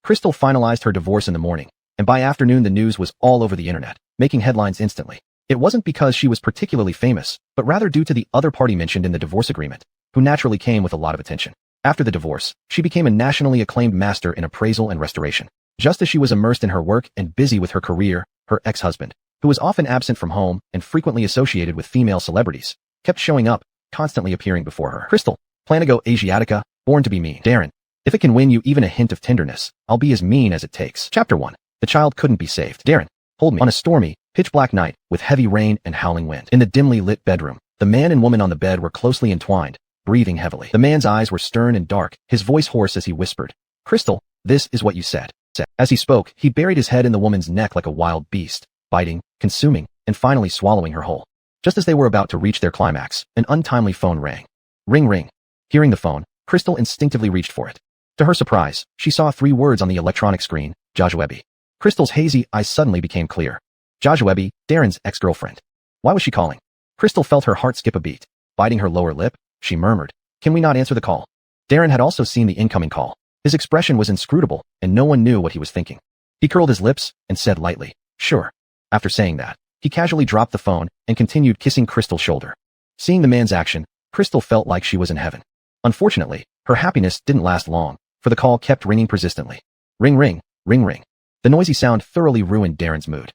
Crystal finalized her divorce in the morning, and by afternoon the news was all over the internet, making headlines instantly. It wasn't because she was particularly famous, but rather due to the other party mentioned in the divorce agreement, who naturally came with a lot of attention. After the divorce, she became a nationally acclaimed master in appraisal and restoration. Just as she was immersed in her work and busy with her career, her ex-husband, who was often absent from home and frequently associated with female celebrities, kept showing up, constantly appearing before her. Crystal, Planago Asiatica, born to be mean. Darren, if it can win you even a hint of tenderness, I'll be as mean as it takes. Chapter 1. The child couldn't be saved. Darren, hold me. On a stormy, pitch-black night, with heavy rain and howling wind. In the dimly lit bedroom, the man and woman on the bed were closely entwined, breathing heavily. The man's eyes were stern and dark, his voice hoarse as he whispered, "Crystal, this is what you said." As he spoke, he buried his head in the woman's neck like a wild beast, biting, consuming, and finally swallowing her whole. Just as they were about to reach their climax, an untimely phone rang. Ring ring. Hearing the phone, Crystal instinctively reached for it. To her surprise, she saw 3 words on the electronic screen, Jojoebi. Crystal's hazy eyes suddenly became clear. Jojoebi, Darren's ex-girlfriend. Why was she calling? Crystal felt her heart skip a beat. Biting her lower lip, she murmured, "Can we not answer the call?" Darren had also seen the incoming call. His expression was inscrutable, and no one knew what he was thinking. He curled his lips and said lightly, "Sure." After saying that, he casually dropped the phone and continued kissing Crystal's shoulder. Seeing the man's action, Crystal felt like she was in heaven. Unfortunately, her happiness didn't last long, for the call kept ringing persistently. Ring ring, ring ring. The noisy sound thoroughly ruined Darren's mood.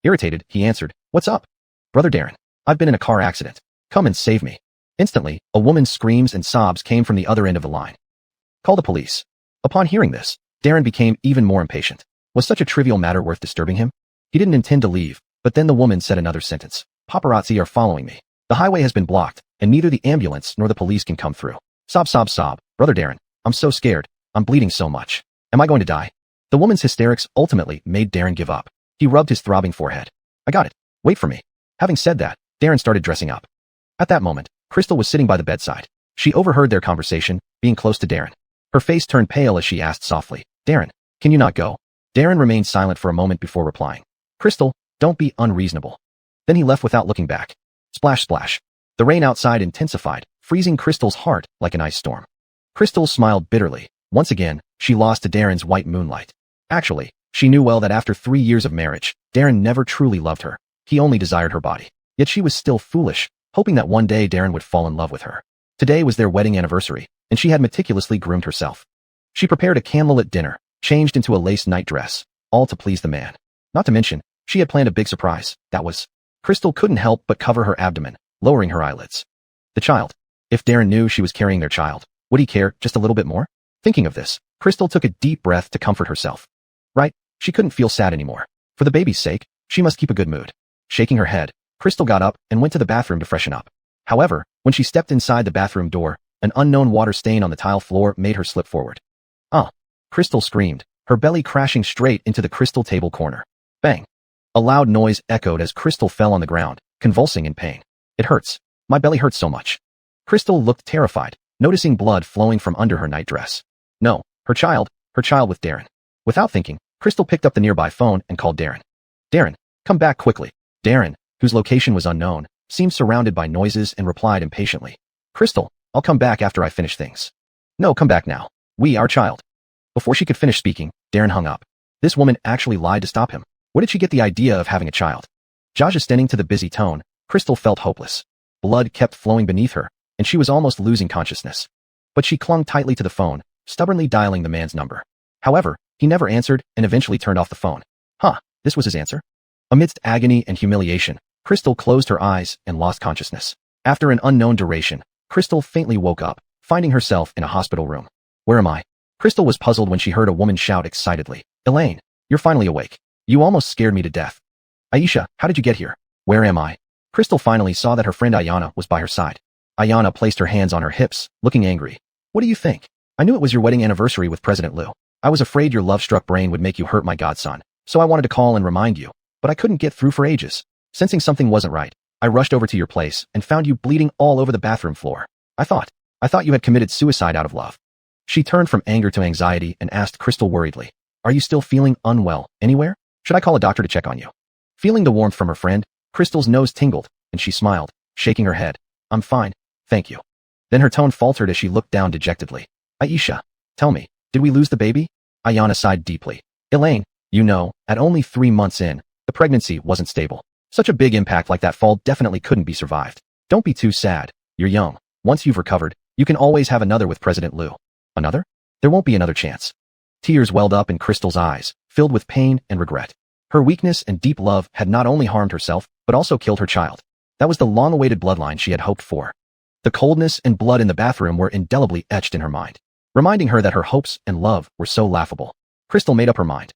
Irritated, he answered, "What's up?" "Brother Darren, I've been in a car accident. Come and save me." Instantly, a woman's screams and sobs came from the other end of the line. "Call the police." Upon hearing this, Darren became even more impatient. Was such a trivial matter worth disturbing him? He didn't intend to leave, but then the woman said another sentence. "Paparazzi are following me. The highway has been blocked, and neither the ambulance nor the police can come through." Sob sob sob. "Brother Darren, I'm so scared. I'm bleeding so much. Am I going to die?" The woman's hysterics ultimately made Darren give up. He rubbed his throbbing forehead. "I got it. Wait for me." Having said that, Darren started dressing up. At that moment, Crystal was sitting by the bedside. She overheard their conversation, being close to Darren. Her face turned pale as she asked softly, "Darren, can you not go?" Darren remained silent for a moment before replying, "Crystal, don't be unreasonable." Then he left without looking back. Splash splash. The rain outside intensified, freezing Crystal's heart like an ice storm. Crystal smiled bitterly. Once again, she lost to Darren's white moonlight. Actually, she knew well that after 3 years of marriage, Darren never truly loved her. He only desired her body. Yet she was still foolish, hoping that one day Darren would fall in love with her. Today was their wedding anniversary, and she had meticulously groomed herself. She prepared a candlelit dinner, changed into a lace nightdress, all to please the man. Not to mention, she had planned a big surprise. That was, Crystal couldn't help but cover her abdomen, lowering her eyelids. The child. If Darren knew she was carrying their child, would he care just a little bit more? Thinking of this, Crystal took a deep breath to comfort herself. Right, she couldn't feel sad anymore. For the baby's sake, she must keep a good mood. Shaking her head, Crystal got up and went to the bathroom to freshen up. However, when she stepped inside the bathroom door, an unknown water stain on the tile floor made her slip forward. "Ah!" Crystal screamed, her belly crashing straight into the crystal table corner. Bang! A loud noise echoed as Crystal fell on the ground, convulsing in pain. "It hurts. My belly hurts so much." Crystal looked terrified, noticing blood flowing from under her nightdress. No, her child with Darren. Without thinking, Crystal picked up the nearby phone and called Darren. "Darren, come back quickly." Darren, whose location was unknown, seemed surrounded by noises and replied impatiently. "Crystal, I'll come back after I finish things." "No, come back now. Our child." Before she could finish speaking, Darren hung up. This woman actually lied to stop him. Where did she get the idea of having a child? Adjusting to the busy tone, Crystal felt hopeless. Blood kept flowing beneath her, and she was almost losing consciousness. But she clung tightly to the phone, stubbornly dialing the man's number. However, he never answered and eventually turned off the phone. This was his answer? Amidst agony and humiliation, Crystal closed her eyes and lost consciousness. After an unknown duration, Crystal faintly woke up, finding herself in a hospital room. "Where am I?" Crystal was puzzled when she heard a woman shout excitedly, "Elaine, you're finally awake. You almost scared me to death." "Aisha, how did you get here? Where am I?" Crystal finally saw that her friend Ayana was by her side. Ayana placed her hands on her hips, looking angry. "What do you think? I knew it was your wedding anniversary with President Liu. I was afraid your love-struck brain would make you hurt my godson, so I wanted to call and remind you, but I couldn't get through for ages. Sensing something wasn't right, I rushed over to your place and found you bleeding all over the bathroom floor. I thought you had committed suicide out of love." She turned from anger to anxiety and asked Crystal worriedly, "Are you still feeling unwell anywhere? Should I call a doctor to check on you?" Feeling the warmth from her friend, Crystal's nose tingled, and she smiled, shaking her head. "I'm fine, thank you." Then her tone faltered as she looked down dejectedly. "Aisha, tell me, did we lose the baby? Ayanna sighed deeply. Elaine, you know, at only 3 months in, the pregnancy wasn't stable. Such a big impact like that fall definitely couldn't be survived. Don't be too sad. You're young. Once you've recovered, you can always have another with President Liu. Another? There won't be another chance. Tears welled up in Crystal's eyes, filled with pain and regret. Her weakness and deep love had not only harmed herself, but also killed her child. That was the long-awaited bloodline she had hoped for. The coldness and blood in the bathroom were indelibly etched in her mind, reminding her that her hopes and love were so laughable. Crystal made up her mind.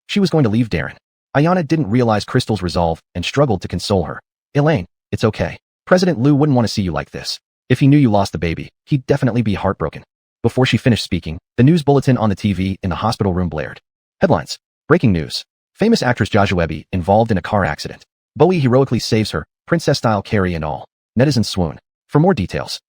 She was going to leave Darren. Ayanna didn't realize Crystal's resolve and struggled to console her. Elaine, it's okay. President Liu wouldn't want to see you like this. If he knew you lost the baby, he'd definitely be heartbroken. Before she finished speaking, the news bulletin on the TV in the hospital room blared. Headlines. Breaking news. Famous actress Jojoebi involved in a car accident. Bowie heroically saves her, princess-style carry and all. Netizens swoon. For more details.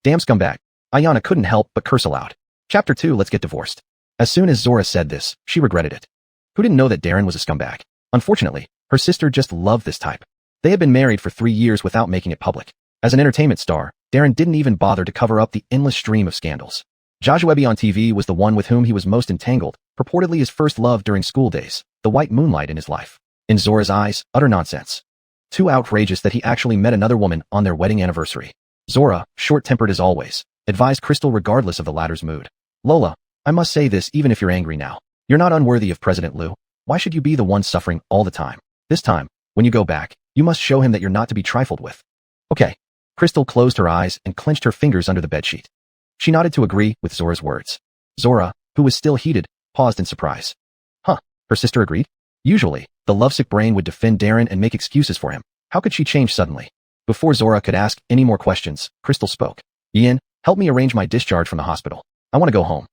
Damn scumbag. Ayanna couldn't help but curse aloud. Chapter 2. Let's get divorced. As soon as Zora said this, she regretted it. Who didn't know that Darren was a scumbag? Unfortunately, her sister just loved this type. They had been married for 3 years without making it public. As an entertainment star, Darren didn't even bother to cover up the endless stream of scandals. Jojoebi on TV was the one with whom he was most entangled, purportedly his first love during school days, the white moonlight in his life. In Zora's eyes, utter nonsense. Too outrageous that he actually met another woman on their wedding anniversary. Zora, short-tempered as always, advised Crystal regardless of the latter's mood. Lola, I must say this even if you're angry now. You're not unworthy of President Liu. Why should you be the one suffering all the time? This time, when you go back, you must show him that you're not to be trifled with. Okay. Crystal closed her eyes and clenched her fingers under the bedsheet. She nodded to agree with Zora's words. Zora, who was still heated, paused in surprise. Huh, her sister agreed? Usually, the lovesick brain would defend Darren and make excuses for him. How could she change suddenly? Before Zora could ask any more questions, Crystal spoke. Ian, help me arrange my discharge from the hospital. I want to go home.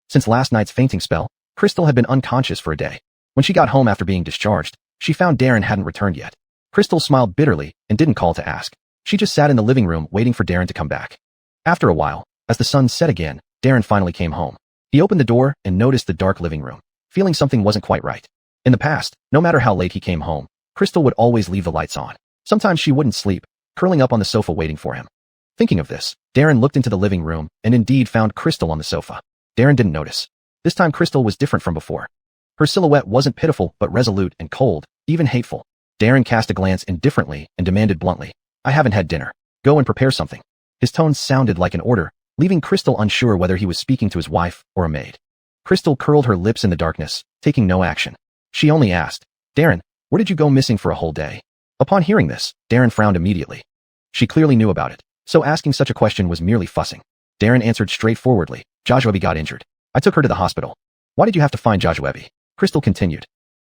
Since last night's fainting spell, Crystal had been unconscious for a day. When she got home after being discharged, she found Darren hadn't returned yet. Crystal smiled bitterly and didn't call to ask. She just sat in the living room waiting for Darren to come back. After a while, as the sun set again, Darren finally came home. He opened the door and noticed the dark living room, feeling something wasn't quite right. In the past, no matter how late he came home, Crystal would always leave the lights on. Sometimes she wouldn't sleep, curling up on the sofa waiting for him. Thinking of this, Darren looked into the living room and indeed found Crystal on the sofa. Darren didn't notice. This time Crystal was different from before. Her silhouette wasn't pitiful but resolute and cold, even hateful. Darren cast a glance indifferently and demanded bluntly, I haven't had dinner. Go and prepare something. His tone sounded like an order, leaving Crystal unsure whether he was speaking to his wife or a maid. Crystal curled her lips in the darkness, taking no action. She only asked, Darren, where did you go missing for a whole day? Upon hearing this, Darren frowned immediately. She clearly knew about it, so asking such a question was merely fussing. Darren answered straightforwardly, Jojoebi got injured. I took her to the hospital. Why did you have to find Jojoebi? Crystal continued.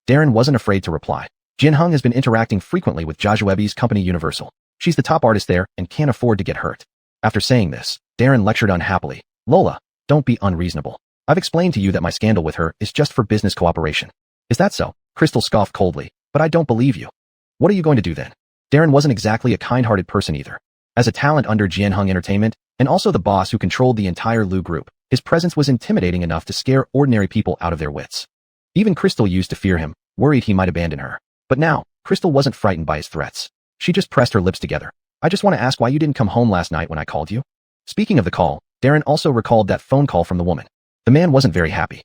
Darren wasn't afraid to reply. Jin Hung has been interacting frequently with Jojoebi's company Universal. She's the top artist there and can't afford to get hurt. After saying this, Darren lectured unhappily. Lola, don't be unreasonable. I've explained to you that my scandal with her is just for business cooperation. Is that so? Crystal scoffed coldly, but I don't believe you. What are you going to do then? Darren wasn't exactly a kind-hearted person either. As a talent under Jin Hung Entertainment, and also the boss who controlled the entire Liu group, his presence was intimidating enough to scare ordinary people out of their wits. Even Crystal used to fear him, worried he might abandon her. But now, Crystal wasn't frightened by his threats. She just pressed her lips together. I just want to ask why you didn't come home last night when I called you. Speaking of the call, Darren also recalled that phone call from the woman. The man wasn't very happy.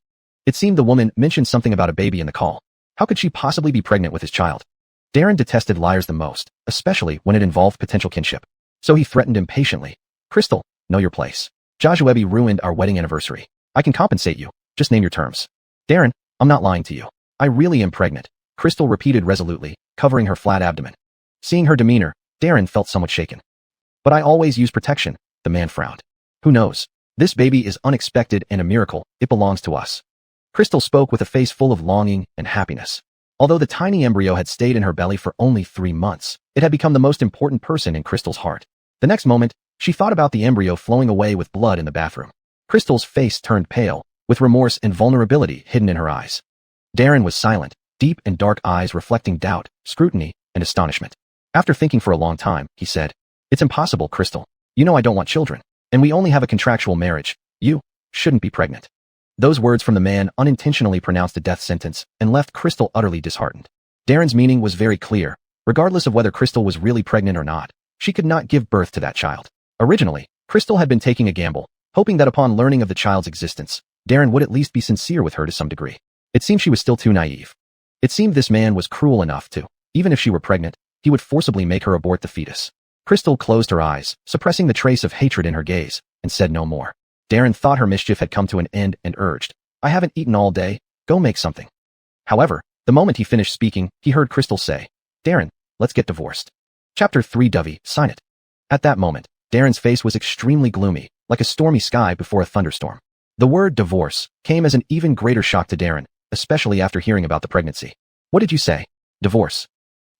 It seemed the woman mentioned something about a baby in the call. How could she possibly be pregnant with his child? Darren detested liars the most, especially when it involved potential kinship. So he threatened impatiently. Crystal, know your place. Jojoebi ruined our wedding anniversary. I can compensate you. Just name your terms. Darren, I'm not lying to you. I really am pregnant. Crystal repeated resolutely, covering her flat abdomen. Seeing her demeanor, Darren felt somewhat shaken. But I always use protection, the man frowned. Who knows? This baby is unexpected and a miracle. It belongs to us. Crystal spoke with a face full of longing and happiness. Although the tiny embryo had stayed in her belly for only 3 months, it had become the most important person in Crystal's heart. The next moment, she thought about the embryo flowing away with blood in the bathroom. Crystal's face turned pale, with remorse and vulnerability hidden in her eyes. Darren was silent, deep and dark eyes reflecting doubt, scrutiny, and astonishment. After thinking for a long time, he said, It's impossible, Crystal. You know I don't want children, and we only have a contractual marriage. You shouldn't be pregnant. Those words from the man unintentionally pronounced a death sentence and left Crystal utterly disheartened. Darren's meaning was very clear. Regardless of whether Crystal was really pregnant or not, she could not give birth to that child. Originally, Crystal had been taking a gamble, hoping that upon learning of the child's existence, Darren would at least be sincere with her to some degree. It seemed she was still too naive. It seemed this man was cruel enough to, even if she were pregnant, he would forcibly make her abort the fetus. Crystal closed her eyes, suppressing the trace of hatred in her gaze, and said no more. Darren thought her mischief had come to an end and urged, "I haven't eaten all day, go make something." However, the moment he finished speaking, he heard Crystal say, "Darren, let's get divorced." Chapter 3 Dovey, sign it. At that moment, Darren's face was extremely gloomy, like a stormy sky before a thunderstorm. The word divorce came as an even greater shock to Darren, especially after hearing about the pregnancy. "What did you say?" "Divorce."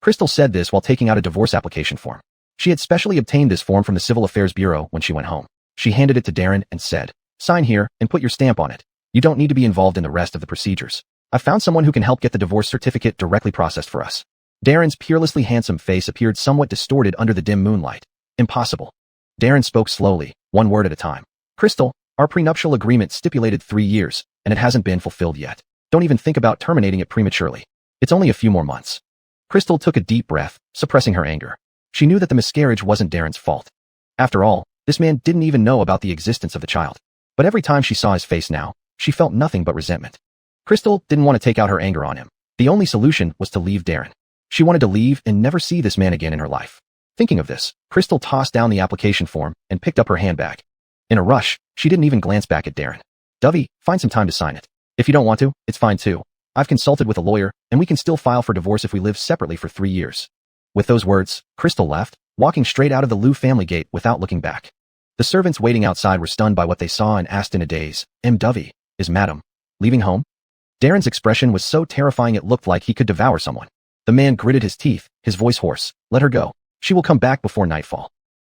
Crystal said this while taking out a divorce application form. She had specially obtained this form from the Civil Affairs Bureau when she went home. She handed it to Darren and said, "Sign here and put your stamp on it. You don't need to be involved in the rest of the procedures. I found someone who can help get the divorce certificate directly processed for us." Darren's peerlessly handsome face appeared somewhat distorted under the dim moonlight. "Impossible." Darren spoke slowly, one word at a time. "Crystal, our prenuptial agreement stipulated 3 years, and it hasn't been fulfilled yet. Don't even think about terminating it prematurely. It's only a few more months." Crystal took a deep breath, suppressing her anger. She knew that the miscarriage wasn't Darren's fault. After all, this man didn't even know about the existence of the child. But every time she saw his face now, she felt nothing but resentment. Crystal didn't want to take out her anger on him. The only solution was to leave Darren. She wanted to leave and never see this man again in her life. Thinking of this, Crystal tossed down the application form and picked up her handbag. In a rush, she didn't even glance back at Darren. "Dovey, find some time to sign it. If you don't want to, it's fine too. I've consulted with a lawyer, and we can still file for divorce if we live separately for 3 years." With those words, Crystal left, walking straight out of the Liu family gate without looking back. The servants waiting outside were stunned by what they saw and asked in a daze, "Dovey, is Madam leaving home?" Darren's expression was so terrifying it looked like he could devour someone. The man gritted his teeth, his voice hoarse. "Let her go. She will come back before nightfall."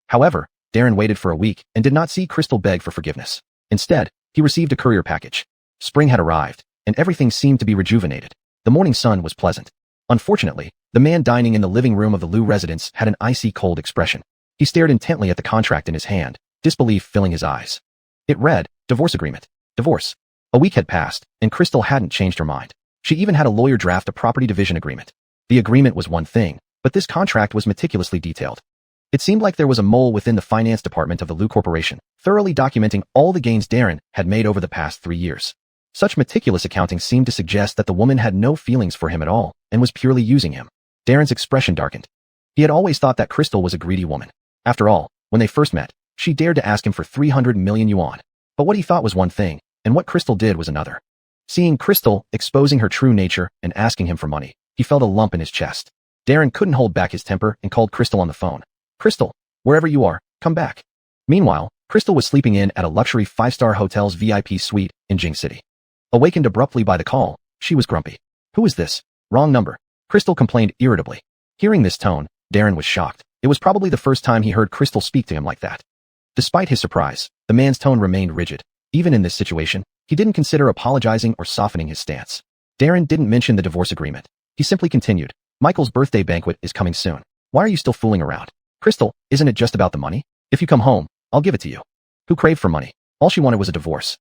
However, Darren waited for a week and did not see Crystal beg for forgiveness. Instead, he received a courier package. Spring had arrived, and everything seemed to be rejuvenated. The morning sun was pleasant. Unfortunately, the man dining in the living room of the Liu residence had an icy cold expression. He stared intently at the contract in his hand, disbelief filling his eyes. It read, "Divorce agreement. Divorce." A week had passed, and Crystal hadn't changed her mind. She even had a lawyer draft a property division agreement. The agreement was one thing, but this contract was meticulously detailed. It seemed like there was a mole within the finance department of the Liu Corporation, thoroughly documenting all the gains Darren had made over the past 3 years. Such meticulous accounting seemed to suggest that the woman had no feelings for him at all and was purely using him. Darren's expression darkened. He had always thought that Crystal was a greedy woman. After all, when they first met, she dared to ask him for 300 million yuan. But what he thought was one thing, and what Crystal did was another. Seeing Crystal exposing her true nature and asking him for money, he felt a lump in his chest. Darren couldn't hold back his temper and called Crystal on the phone. "Crystal, wherever you are, come back." Meanwhile, Crystal was sleeping in at a luxury 5-star hotel's VIP suite in Jing City. Awakened abruptly by the call, she was grumpy. "Who is this? Wrong number," Crystal complained irritably. Hearing this tone, Darren was shocked. It was probably the first time he heard Crystal speak to him like that. Despite his surprise, the man's tone remained rigid. Even in this situation, he didn't consider apologizing or softening his stance. Darren didn't mention the divorce agreement. He simply continued, "Michael's birthday banquet is coming soon. Why are you still fooling around? Crystal, isn't it just about the money? If you come home, I'll give it to you." Who craved for money? All she wanted was a divorce.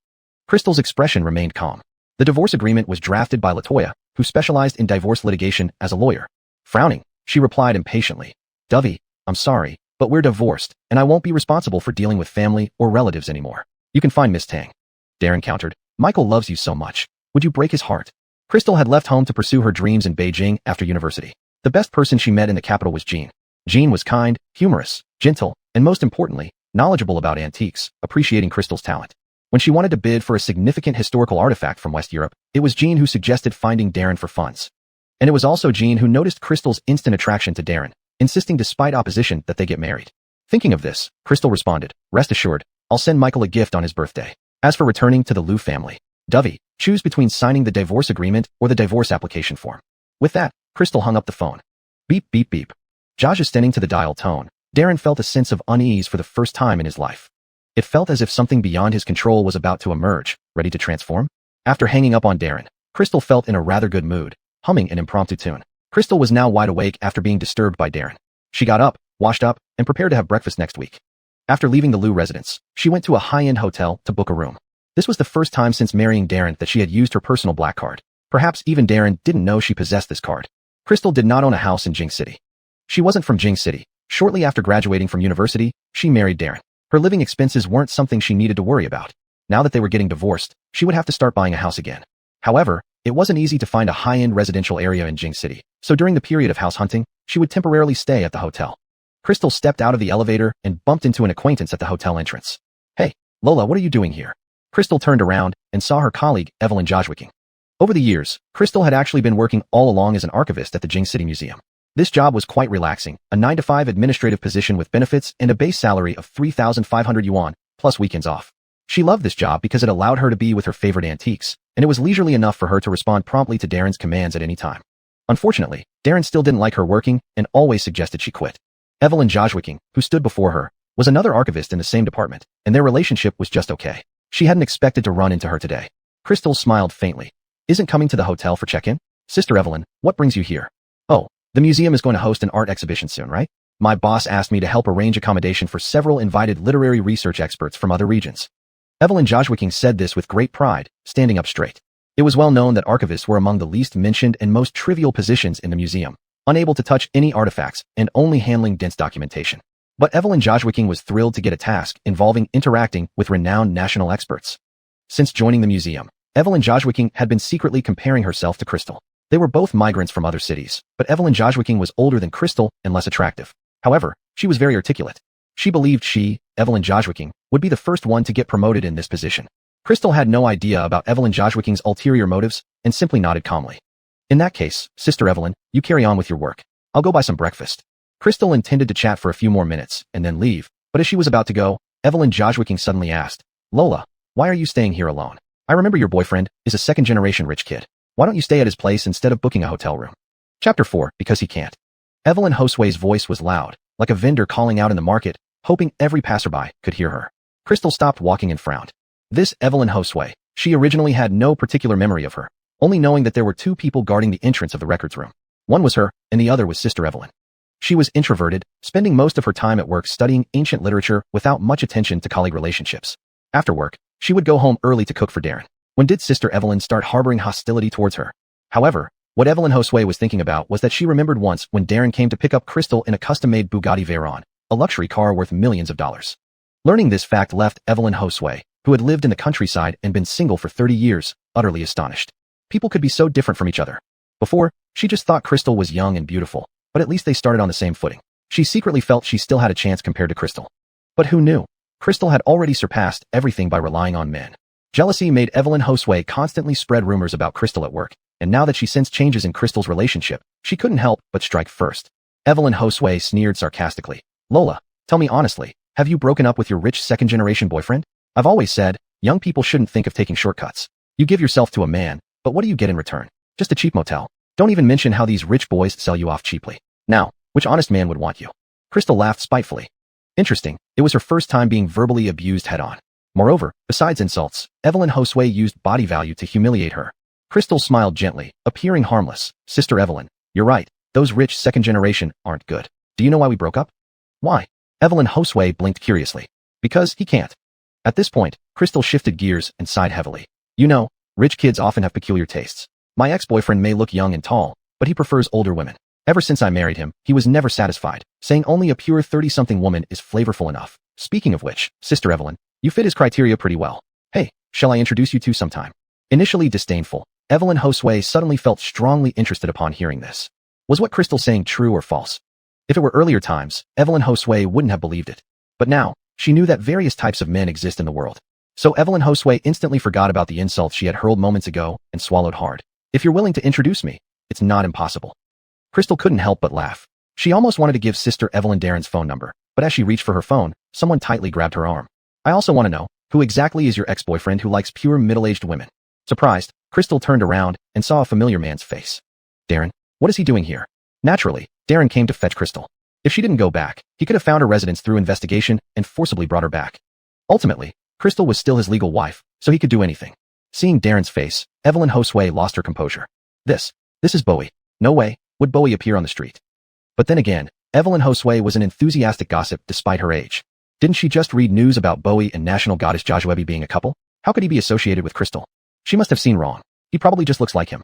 Crystal's expression remained calm. The divorce agreement was drafted by Latoya, who specialized in divorce litigation as a lawyer. Frowning, she replied impatiently, "Dovey, I'm sorry, but we're divorced, and I won't be responsible for dealing with family or relatives anymore. You can find Miss Tang." Darren countered, "Michael loves you so much. Would you break his heart?" Crystal had left home to pursue her dreams in Beijing after university. The best person she met in the capital was Jean. Jean was kind, humorous, gentle, and most importantly, knowledgeable about antiques, appreciating Crystal's talent. When she wanted to bid for a significant historical artifact from West Europe, it was Jean who suggested finding Darren for funds. And it was also Jean who noticed Crystal's instant attraction to Darren, insisting despite opposition that they get married. Thinking of this, Crystal responded, "Rest assured, I'll send Michael a gift on his birthday. As for returning to the Liu family, Dovey, choose between signing the divorce agreement or the divorce application form." With that, Crystal hung up the phone. Beep, beep, beep. Adjusting to the dial tone, Darren felt a sense of unease for the first time in his life. It felt as if something beyond his control was about to emerge, ready to transform. After hanging up on Darren, Crystal felt in a rather good mood, humming an impromptu tune. Crystal was now wide awake after being disturbed by Darren. She got up, washed up, and prepared to have breakfast next week. After leaving the Liu residence, she went to a high-end hotel to book a room. This was the first time since marrying Darren that she had used her personal black card. Perhaps even Darren didn't know she possessed this card. Crystal did not own a house in Jing City. She wasn't from Jing City. Shortly after graduating from university, she married Darren. Her living expenses weren't something she needed to worry about. Now that they were getting divorced, she would have to start buying a house again. However, it wasn't easy to find a high-end residential area in Jing City, so during the period of house hunting, she would temporarily stay at the hotel. Crystal stepped out of the elevator and bumped into an acquaintance at the hotel entrance. "Hey, Lola, what are you doing here?" Crystal turned around and saw her colleague, Evelyn Jojwicking. Over the years, Crystal had actually been working all along as an archivist at the Jing City Museum. This job was quite relaxing, a 9-to-5 administrative position with benefits and a base salary of 3,500 yuan, plus weekends off. She loved this job because it allowed her to be with her favorite antiques, and it was leisurely enough for her to respond promptly to Darren's commands at any time. Unfortunately, Darren still didn't like her working and always suggested she quit. Evelyn Jojwicking, who stood before her, was another archivist in the same department, and their relationship was just okay. She hadn't expected to run into her today. Crystal smiled faintly. "Isn't coming to the hotel for check-in? Sister Evelyn, what brings you here?" "Oh, the museum is going to host an art exhibition soon, right? My boss asked me to help arrange accommodation for several invited literary research experts from other regions." Evelyn Jojwicking said this with great pride, standing up straight. It was well known that archivists were among the least mentioned and most trivial positions in the museum, unable to touch any artifacts and only handling dense documentation. But Evelyn Jojwicking was thrilled to get a task involving interacting with renowned national experts. Since joining the museum, Evelyn Jojwicking had been secretly comparing herself to Crystal. They were both migrants from other cities, but Evelyn Jojwicking was older than Crystal and less attractive. However, she was very articulate. She believed she, Evelyn Jojwicking, would be the first one to get promoted in this position. Crystal had no idea about Evelyn Jojwicking's ulterior motives and simply nodded calmly. "In that case, Sister Evelyn, you carry on with your work. I'll go buy some breakfast." Crystal intended to chat for a few more minutes and then leave, but as she was about to go, Evelyn Jojwicking suddenly asked, "Lola, why are you staying here alone? I remember your boyfriend is a second-generation rich kid. Why don't you stay at his place instead of booking a hotel room?" Chapter 4, Because He Can't. Evelyn Josue's voice was loud, like a vendor calling out in the market, hoping every passerby could hear her. Crystal stopped walking and frowned. This Evelyn Josue, she originally had no particular memory of her, only knowing that there were two people guarding the entrance of the records room. One was her, and the other was Sister Evelyn. She was introverted, spending most of her time at work studying ancient literature without much attention to colleague relationships. After work, she would go home early to cook for Darren. When did Sister Evelyn start harboring hostility towards her? However, what Evelyn Josue was thinking about was that she remembered once when Darren came to pick up Crystal in a custom-made Bugatti Veyron, a luxury car worth millions of dollars. Learning this fact left Evelyn Josue, who had lived in the countryside and been single for 30 years, utterly astonished. People could be so different from each other. Before, she just thought Crystal was young and beautiful, but at least they started on the same footing. She secretly felt she still had a chance compared to Crystal. But who knew? Crystal had already surpassed everything by relying on men. Jealousy made Evelyn Josue constantly spread rumors about Crystal at work, and now that she sensed changes in Crystal's relationship, she couldn't help but strike first. Evelyn Josue sneered sarcastically. "Lola, tell me honestly, have you broken up with your rich second-generation boyfriend? I've always said, young people shouldn't think of taking shortcuts. You give yourself to a man, but what do you get in return? Just a cheap motel. Don't even mention how these rich boys sell you off cheaply. Now, which honest man would want you?" Crystal laughed spitefully. Interesting, it was her first time being verbally abused head-on. Moreover, besides insults, Evelyn Josue used body value to humiliate her. Crystal smiled gently, appearing harmless. "Sister Evelyn, you're right, those rich second generation aren't good. Do you know why we broke up?" "Why?" Evelyn Josue blinked curiously. "Because he can't." At this point, Crystal shifted gears and sighed heavily. "You know, rich kids often have peculiar tastes. My ex-boyfriend may look young and tall, but he prefers older women. Ever since I married him, he was never satisfied, saying only a pure 30-something woman is flavorful enough. Speaking of which, Sister Evelyn, you fit his criteria pretty well. Hey, shall I introduce you to sometime?" Initially disdainful, Evelyn Josue suddenly felt strongly interested upon hearing this. Was what Crystal saying true or false? If it were earlier times, Evelyn Josue wouldn't have believed it. But now, she knew that various types of men exist in the world. So Evelyn Josue instantly forgot about the insults she had hurled moments ago and swallowed hard. "If you're willing to introduce me, it's not impossible." Crystal couldn't help but laugh. She almost wanted to give Sister Evelyn Darren's phone number, but as she reached for her phone, someone tightly grabbed her arm. "I also want to know, who exactly is your ex-boyfriend who likes pure middle-aged women?" Surprised, Crystal turned around and saw a familiar man's face. "Darren, what is he doing here?" Naturally, Darren came to fetch Crystal. If she didn't go back, he could have found her residence through investigation and forcibly brought her back. Ultimately, Crystal was still his legal wife, so he could do anything. Seeing Darren's face, Evelyn Josue lost her composure. This is Bowie. No way would Bowie appear on the street. But then again, Evelyn Josue was an enthusiastic gossip despite her age. Didn't she just read news about Bowie and national goddess Jojuebi being a couple? How could he be associated with Crystal? She must have seen wrong. He probably just looks like him.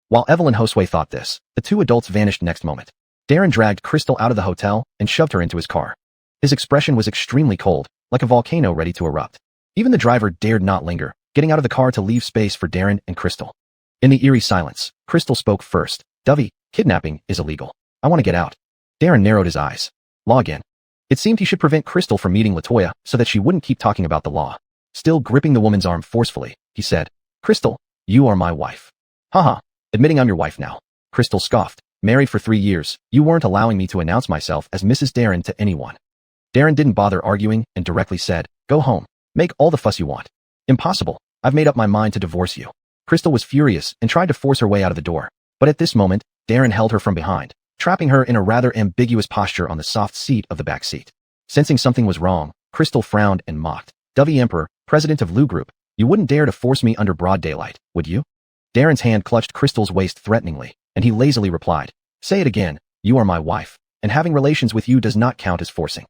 While Evelyn Josue thought this, the two adults vanished next moment. Darren dragged Crystal out of the hotel and shoved her into his car. His expression was extremely cold, like a volcano ready to erupt. Even the driver dared not linger, getting out of the car to leave space for Darren and Crystal. In the eerie silence, Crystal spoke first. Dovey, kidnapping is illegal. I want to get out. Darren narrowed his eyes. Law again. It seemed he should prevent Crystal from meeting Latoya so that she wouldn't keep talking about the law. Still gripping the woman's arm forcefully, he said, Crystal, you are my wife. Haha, admitting I'm your wife now. Crystal scoffed. Married for 3 years, you weren't allowing me to announce myself as Mrs. Darren to anyone. Darren didn't bother arguing and directly said, go home. Make all the fuss you want. Impossible. I've made up my mind to divorce you. Crystal was furious and tried to force her way out of the door. But at this moment, Darren held her from behind, trapping her in a rather ambiguous posture on the soft seat of the back seat. Sensing something was wrong, Crystal frowned and mocked. Dovey Emperor, president of Lou Group, you wouldn't dare to force me under broad daylight, would you? Darren's hand clutched Crystal's waist threateningly, and he lazily replied, say it again, you are my wife, and having relations with you does not count as forcing.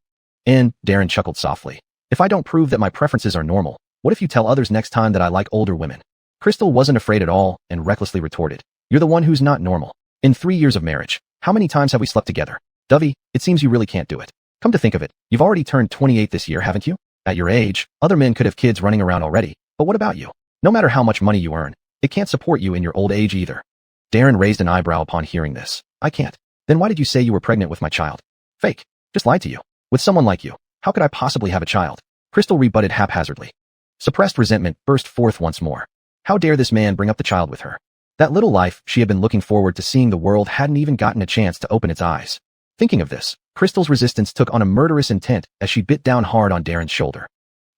And, Darren chuckled softly, if I don't prove that my preferences are normal, what if you tell others next time that I like older women? Crystal wasn't afraid at all and recklessly retorted, you're the one who's not normal. In 3 years of marriage, how many times have we slept together? Dovey, it seems you really can't do it. Come to think of it, you've already turned 28 this year, haven't you? At your age, other men could have kids running around already, but what about you? No matter how much money you earn, it can't support you in your old age either. Darren raised an eyebrow upon hearing this. I can't. Then why did you say you were pregnant with my child? Fake. Just lied to you. With someone like you, how could I possibly have a child? Crystal rebutted haphazardly. Suppressed resentment burst forth once more. How dare this man bring up the child with her? That little life she had been looking forward to seeing the world hadn't even gotten a chance to open its eyes. Thinking of this, Crystal's resistance took on a murderous intent as she bit down hard on Darren's shoulder.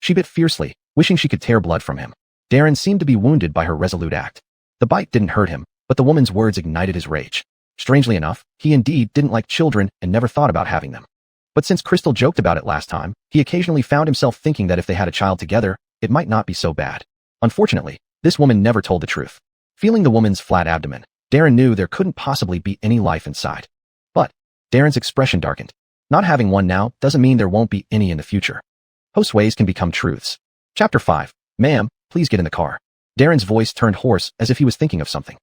She bit fiercely, wishing she could tear blood from him. Darren seemed to be wounded by her resolute act. The bite didn't hurt him, but the woman's words ignited his rage. Strangely enough, he indeed didn't like children and never thought about having them. But since Crystal joked about it last time, he occasionally found himself thinking that if they had a child together, it might not be so bad. Unfortunately, this woman never told the truth. Feeling the woman's flat abdomen, Darren knew there couldn't possibly be any life inside. But Darren's expression darkened. Not having one now doesn't mean there won't be any in the future. Host's ways can become truths. Chapter 5. Ma'am, please get in the car. Darren's voice turned hoarse as if he was thinking of something.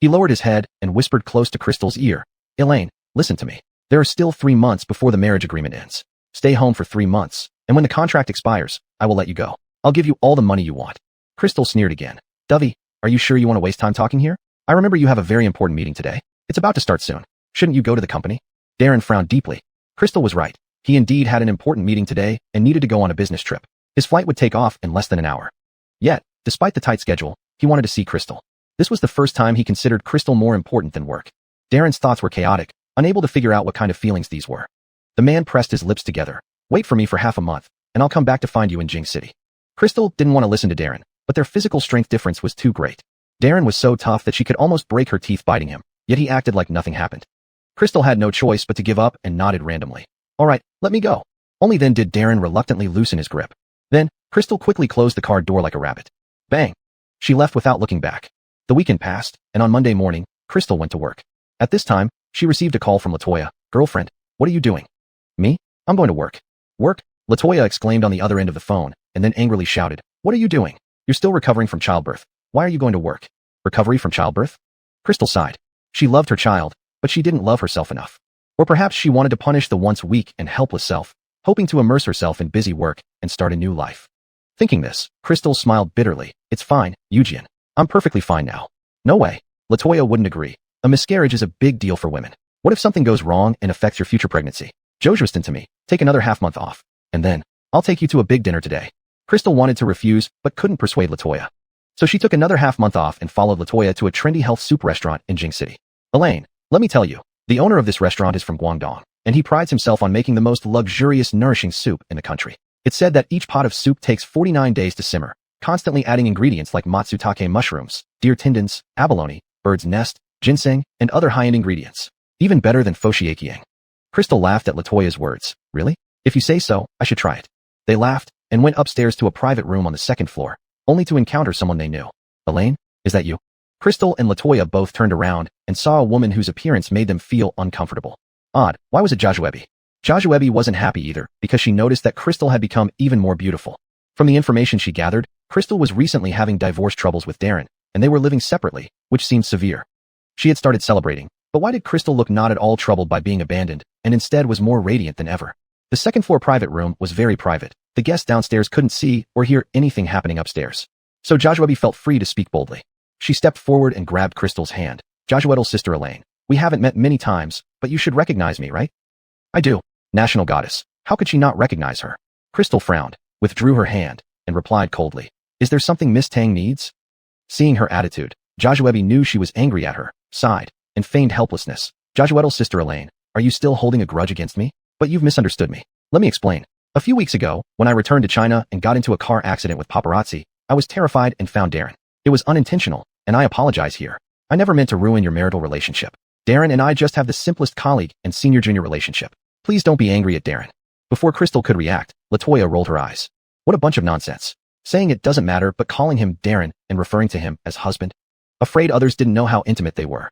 He lowered his head and whispered close to Crystal's ear. Elaine, listen to me. There are still 3 months before the marriage agreement ends. Stay home for 3 months, and when the contract expires, I will let you go. I'll give you all the money you want. Crystal sneered again. Dovey, are you sure you want to waste time talking here? I remember you have a very important meeting today. It's about to start soon. Shouldn't you go to the company? Darren frowned deeply. Crystal was right. He indeed had an important meeting today and needed to go on a business trip. His flight would take off in less than an hour. Yet, despite the tight schedule, he wanted to see Crystal. This was the first time he considered Crystal more important than work. Darren's thoughts were chaotic, unable to figure out what kind of feelings these were. The man pressed his lips together. Wait for me for half a month, and I'll come back to find you in Jing City. Crystal didn't want to listen to Darren, but their physical strength difference was too great. Darren was so tough that she could almost break her teeth biting him, yet he acted like nothing happened. Crystal had no choice but to give up and nodded randomly. All right, let me go. Only then did Darren reluctantly loosen his grip. Then, Crystal quickly closed the car door like a rabbit. Bang! She left without looking back. The weekend passed, and on Monday morning, Crystal went to work. At this time, she received a call from Latoya. Girlfriend, what are you doing? Me? I'm going to work. Work? Latoya exclaimed on the other end of the phone, and then angrily shouted. What are you doing? You're still recovering from childbirth. Why are you going to work? Recovery from childbirth? Crystal sighed. She loved her child, but she didn't love herself enough. Or perhaps she wanted to punish the once weak and helpless self, hoping to immerse herself in busy work and start a new life. Thinking this, Crystal smiled bitterly. It's fine, Eugene. I'm perfectly fine now. No way. Latoya wouldn't agree. A miscarriage is a big deal for women. What if something goes wrong and affects your future pregnancy? Jojustin to me. Take another half-month off. And then, I'll take you to a big dinner today. Crystal wanted to refuse, but couldn't persuade Latoya. So she took another half-month off and followed Latoya to a trendy health soup restaurant in Jing City. Elaine, let me tell you, the owner of this restaurant is from Guangdong, and he prides himself on making the most luxurious, nourishing soup in the country. It's said that each pot of soup takes 49 days to simmer, constantly adding ingredients like matsutake mushrooms, deer tendons, abalone, bird's nest, ginseng, and other high-end ingredients. Even better than foshiakiang. Crystal laughed at Latoya's words. Really? If you say so, I should try it. They laughed and went upstairs to a private room on the second floor, only to encounter someone they knew. Elaine, is that you? Crystal and Latoya both turned around and saw a woman whose appearance made them feel uncomfortable. Odd, why was it Jajuebi? Jajuebi wasn't happy either, because she noticed that Crystal had become even more beautiful. From the information she gathered, Crystal was recently having divorce troubles with Darren, and they were living separately, which seemed severe. She had started celebrating, but why did Crystal look not at all troubled by being abandoned, and instead was more radiant than ever? The second floor private room was very private. the guests downstairs couldn't see or hear anything happening upstairs. So Joshua felt free to speak boldly. She stepped forward and grabbed Crystal's hand. Joshua's sister Elaine. We haven't met many times, but you should recognize me, right? I do. National goddess. How could she not recognize her? Crystal frowned, withdrew her hand, and replied coldly. Is there something Miss Tang needs? Seeing her attitude, Joshua knew she was angry at her, sighed, and feigned helplessness. Joshua's sister Elaine, are you still holding a grudge against me? But you've misunderstood me. Let me explain. A few weeks ago, when I returned to China and got into a car accident with paparazzi, I was terrified and found Darren. It was unintentional, and I apologize here. I never meant to ruin your marital relationship. Darren and I just have the simplest colleague and senior-junior relationship. Please don't be angry at Darren. Before Crystal could react, Latoya rolled her eyes. What a bunch of nonsense. Saying it doesn't matter but calling him Darren and referring to him as husband. Afraid others didn't know how intimate they were.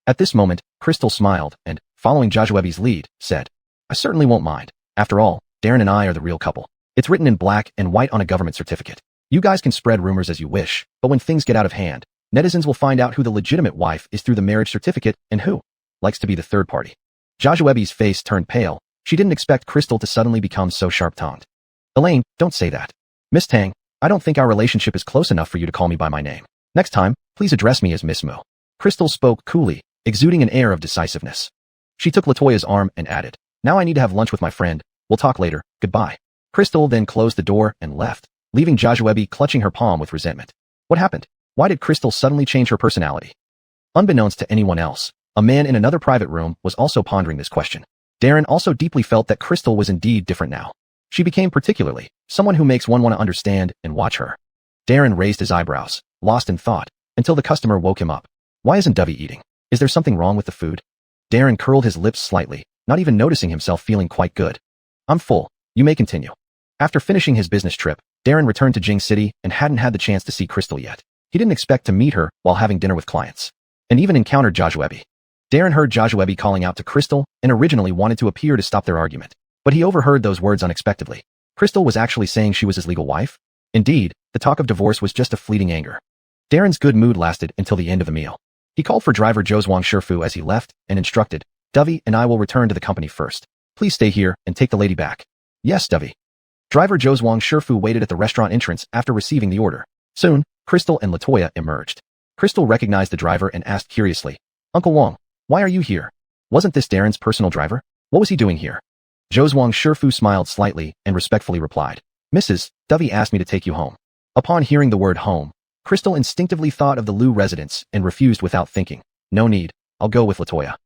At this moment, Crystal smiled and, following Joshua's lead, said, I certainly won't mind. After all, Darren and I are the real couple. It's written in black and white on a government certificate. You guys can spread rumors as you wish, but when things get out of hand, netizens will find out who the legitimate wife is through the marriage certificate and who likes to be the third party. Joshua's face turned pale. She didn't expect Crystal to suddenly become so sharp-tongued. Elaine, don't say that. Miss Tang, I don't think our relationship is close enough for you to call me by my name. Next time, please address me as Miss Mu. Crystal spoke coolly, exuding an air of decisiveness. She took Latoya's arm and added, Now I need to have lunch with my friend. We'll talk later. Goodbye. Crystal then closed the door and left, leaving Joshua clutching her palm with resentment. What happened? Why did Crystal suddenly change her personality? Unbeknownst to anyone else, a man in another private room was also pondering this question. Darren also deeply felt that Crystal was indeed different now. She became particularly someone who makes one want to understand and watch her. Darren raised his eyebrows, lost in thought, until the customer woke him up. Why isn't Dovey eating? Is there something wrong with the food? Darren curled his lips slightly, not even noticing himself feeling quite good. I'm full. You may continue. After finishing his business trip, Darren returned to Jing City and hadn't had the chance to see Crystal yet. He didn't expect to meet her while having dinner with clients, and even encountered Joshua. Darren heard Joshua calling out to Crystal and originally wanted to appear to stop their argument, but he overheard those words unexpectedly. Crystal was actually saying she was his legal wife? Indeed, the talk of divorce was just a fleeting anger. Darren's good mood lasted until the end of the meal. He called for driver Zhuang Shifu as he left and instructed, Dovey and I will return to the company first. Please stay here and take the lady back. Yes, Dovey. Driver Zhuang Shifu waited at the restaurant entrance after receiving the order. Soon, Crystal and Latoya emerged. Crystal recognized the driver and asked curiously, Uncle Wong, why are you here? Wasn't this Darren's personal driver? What was he doing here? Zhuang Shifu smiled slightly and respectfully replied, Mrs. Dovey asked me to take you home. Upon hearing the word home, Crystal instinctively thought of the Liu residence and refused without thinking. No need, I'll go with Latoya.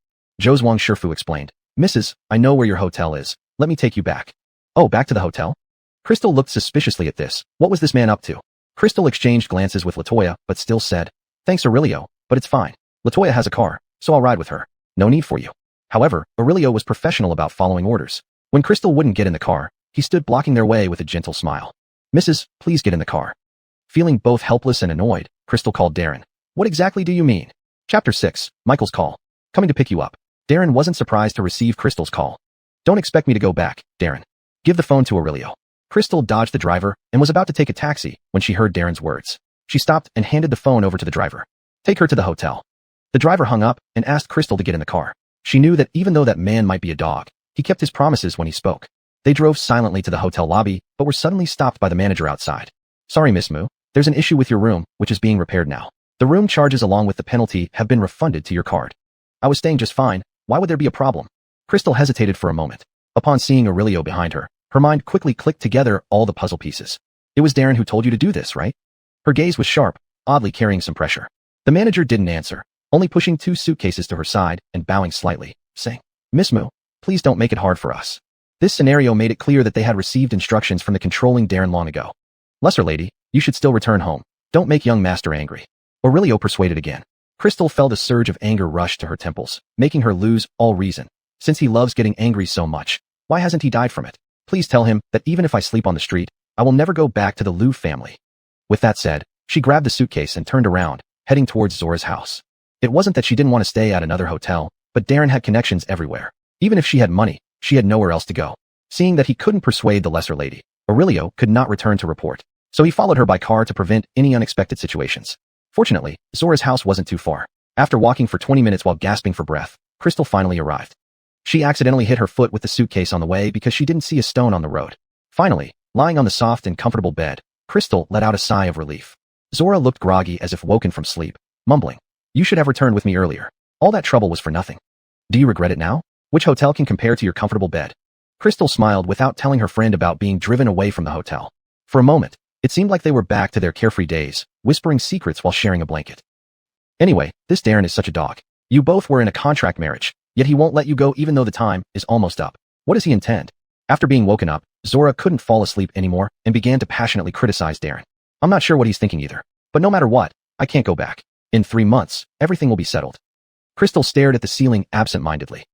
Zhuang Shifu explained, Mrs., I know where your hotel is. Let me take you back. Oh, back to the hotel? Crystal looked suspiciously at this. What was this man up to? Crystal exchanged glances with Latoya, but still said, Thanks Aurelio, but it's fine. Latoya has a car, so I'll ride with her. No need for you. However, Aurelio was professional about following orders. When Crystal wouldn't get in the car, he stood blocking their way with a gentle smile. Mrs., please get in the car. Feeling both helpless and annoyed, Crystal called Darren. What exactly do you mean? Chapter 6, Michael's call. Coming to pick you up. Darren wasn't surprised to receive Crystal's call. Don't expect me to go back, Darren. Give the phone to Aurelio. Crystal dodged the driver and was about to take a taxi when she heard Darren's words. She stopped and handed the phone over to the driver. Take her to the hotel. The driver hung up and asked Crystal to get in the car. She knew that even though that man might be a dog, he kept his promises when he spoke. They drove silently to the hotel lobby, but were suddenly stopped by the manager outside. Sorry, Miss Mu. There's an issue with your room, which is being repaired now. The room charges along with the penalty have been refunded to your card. I was staying just fine. Why would there be a problem? Crystal hesitated for a moment. Upon seeing Aurelio behind her, her mind quickly clicked together all the puzzle pieces. It was Darren who told you to do this, right? Her gaze was sharp, oddly carrying some pressure. The manager didn't answer, only pushing 2 suitcases to her side and bowing slightly, saying, Miss Mu, please don't make it hard for us. This scenario made it clear that they had received instructions from the controlling Darren long ago. Lesser lady, you should still return home. Don't make young master angry. Aurelio persuaded again. Crystal felt a surge of anger rush to her temples, making her lose all reason. Since he loves getting angry so much, why hasn't he died from it? Please tell him that even if I sleep on the street, I will never go back to the Liu family. With that said, she grabbed the suitcase and turned around, heading towards Zora's house. It wasn't that she didn't want to stay at another hotel, but Darren had connections everywhere. Even if she had money, she had nowhere else to go. Seeing that he couldn't persuade the lesser lady, Aurelio could not return to report. So he followed her by car to prevent any unexpected situations. Fortunately, Zora's house wasn't too far. After walking for 20 minutes while gasping for breath, Crystal finally arrived. She accidentally hit her foot with the suitcase on the way because she didn't see a stone on the road. Finally, Lying on the soft and comfortable bed, Crystal let out a sigh of relief. Zora looked groggy as if woken from sleep, mumbling, "You should have returned with me earlier. All that trouble was for nothing. Do you regret it now? Which hotel can compare to your comfortable bed?" Crystal smiled without telling her friend about being driven away from the hotel. For a moment, it seemed like they were back to their carefree days, whispering secrets while sharing a blanket. "Anyway, this Darren is such a dog. You both were in a contract marriage, yet he won't let you go even though the time is almost up. What does he intend?" After being woken up, Zora couldn't fall asleep anymore and began to passionately criticize Darren. "I'm not sure what he's thinking either. But no matter what, I can't go back. In 3 months, everything will be settled." Crystal stared at the ceiling absent-mindedly.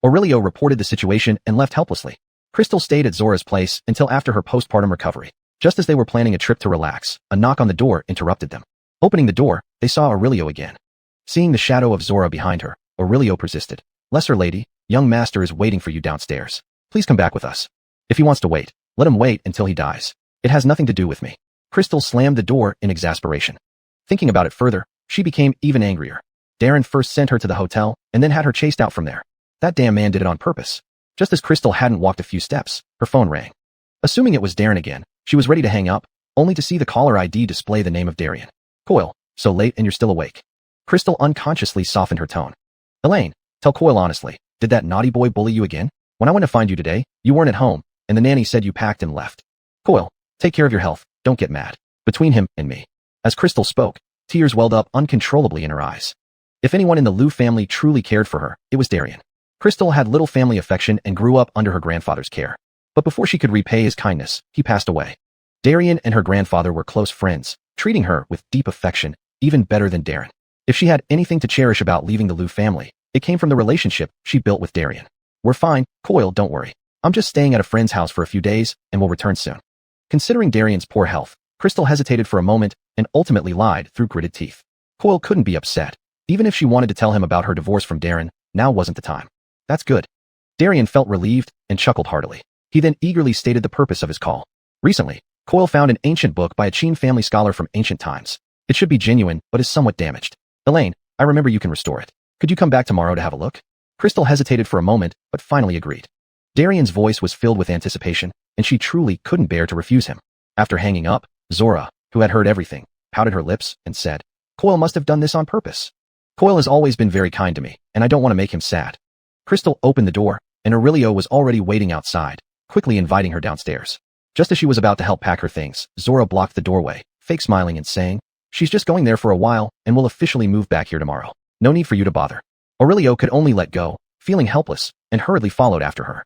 Aurelio reported the situation and left helplessly. Crystal stayed at Zora's place until after her postpartum recovery. Just as they were planning a trip to relax, a knock on the door interrupted them. Opening the door, they saw Aurelio again. Seeing the shadow of Zora behind her, Aurelio persisted. "Lesser lady, young master is waiting for you downstairs. Please come back with us. If he wants to wait, let him wait until he dies. It has nothing to do with me." Crystal slammed the door in exasperation. Thinking about it further, she became even angrier. Darren first sent her to the hotel and then had her chased out from there. That damn man did it on purpose. Just as Crystal hadn't walked a few steps, her phone rang. Assuming it was Darren again, she was ready to hang up, only to see the caller ID display the name of Darian. "Coyle, so late and you're still awake." Crystal unconsciously softened her tone. "Elaine, tell Coyle honestly, did that naughty boy bully you again? When I went to find you today, you weren't at home, and the nanny said you packed and left. Coyle, take care of your health, don't get mad. Between him and me." As Crystal spoke, tears welled up uncontrollably in her eyes. If anyone in the Liu family truly cared for her, it was Darian. Crystal had little family affection and grew up under her grandfather's care. But before she could repay his kindness, he passed away. Darian and her grandfather were close friends, treating her with deep affection, even better than Darren. If she had anything to cherish about leaving the Liu family, it came from the relationship she built with Darian. "We're fine, Coyle, don't worry. I'm just staying at a friend's house for a few days, and we'll return soon." Considering Darian's poor health, Crystal hesitated for a moment and ultimately lied through gritted teeth. Coyle couldn't be upset. Even if she wanted to tell him about her divorce from Darren, now wasn't the time. "That's good." Darian felt relieved and chuckled heartily. He then eagerly stated the purpose of his call. Recently, Coyle found an ancient book by a Qin family scholar from ancient times. It should be genuine, but is somewhat damaged. "Elaine, I remember you can restore it. Could you come back tomorrow to have a look?" Crystal hesitated for a moment, but finally agreed. Darian's voice was filled with anticipation, and she truly couldn't bear to refuse him. After hanging up, Zora, who had heard everything, pouted her lips and said, "Coyle must have done this on purpose. Coyle has always been very kind to me, and I don't want to make him sad." Crystal opened the door, and Aurelio was already waiting outside, quickly inviting her downstairs. Just as she was about to help pack her things, Zora blocked the doorway, fake smiling and saying, "She's just going there for a while and will officially move back here tomorrow. No need for you to bother." Aurelio could only let go, feeling helpless, and hurriedly followed after her.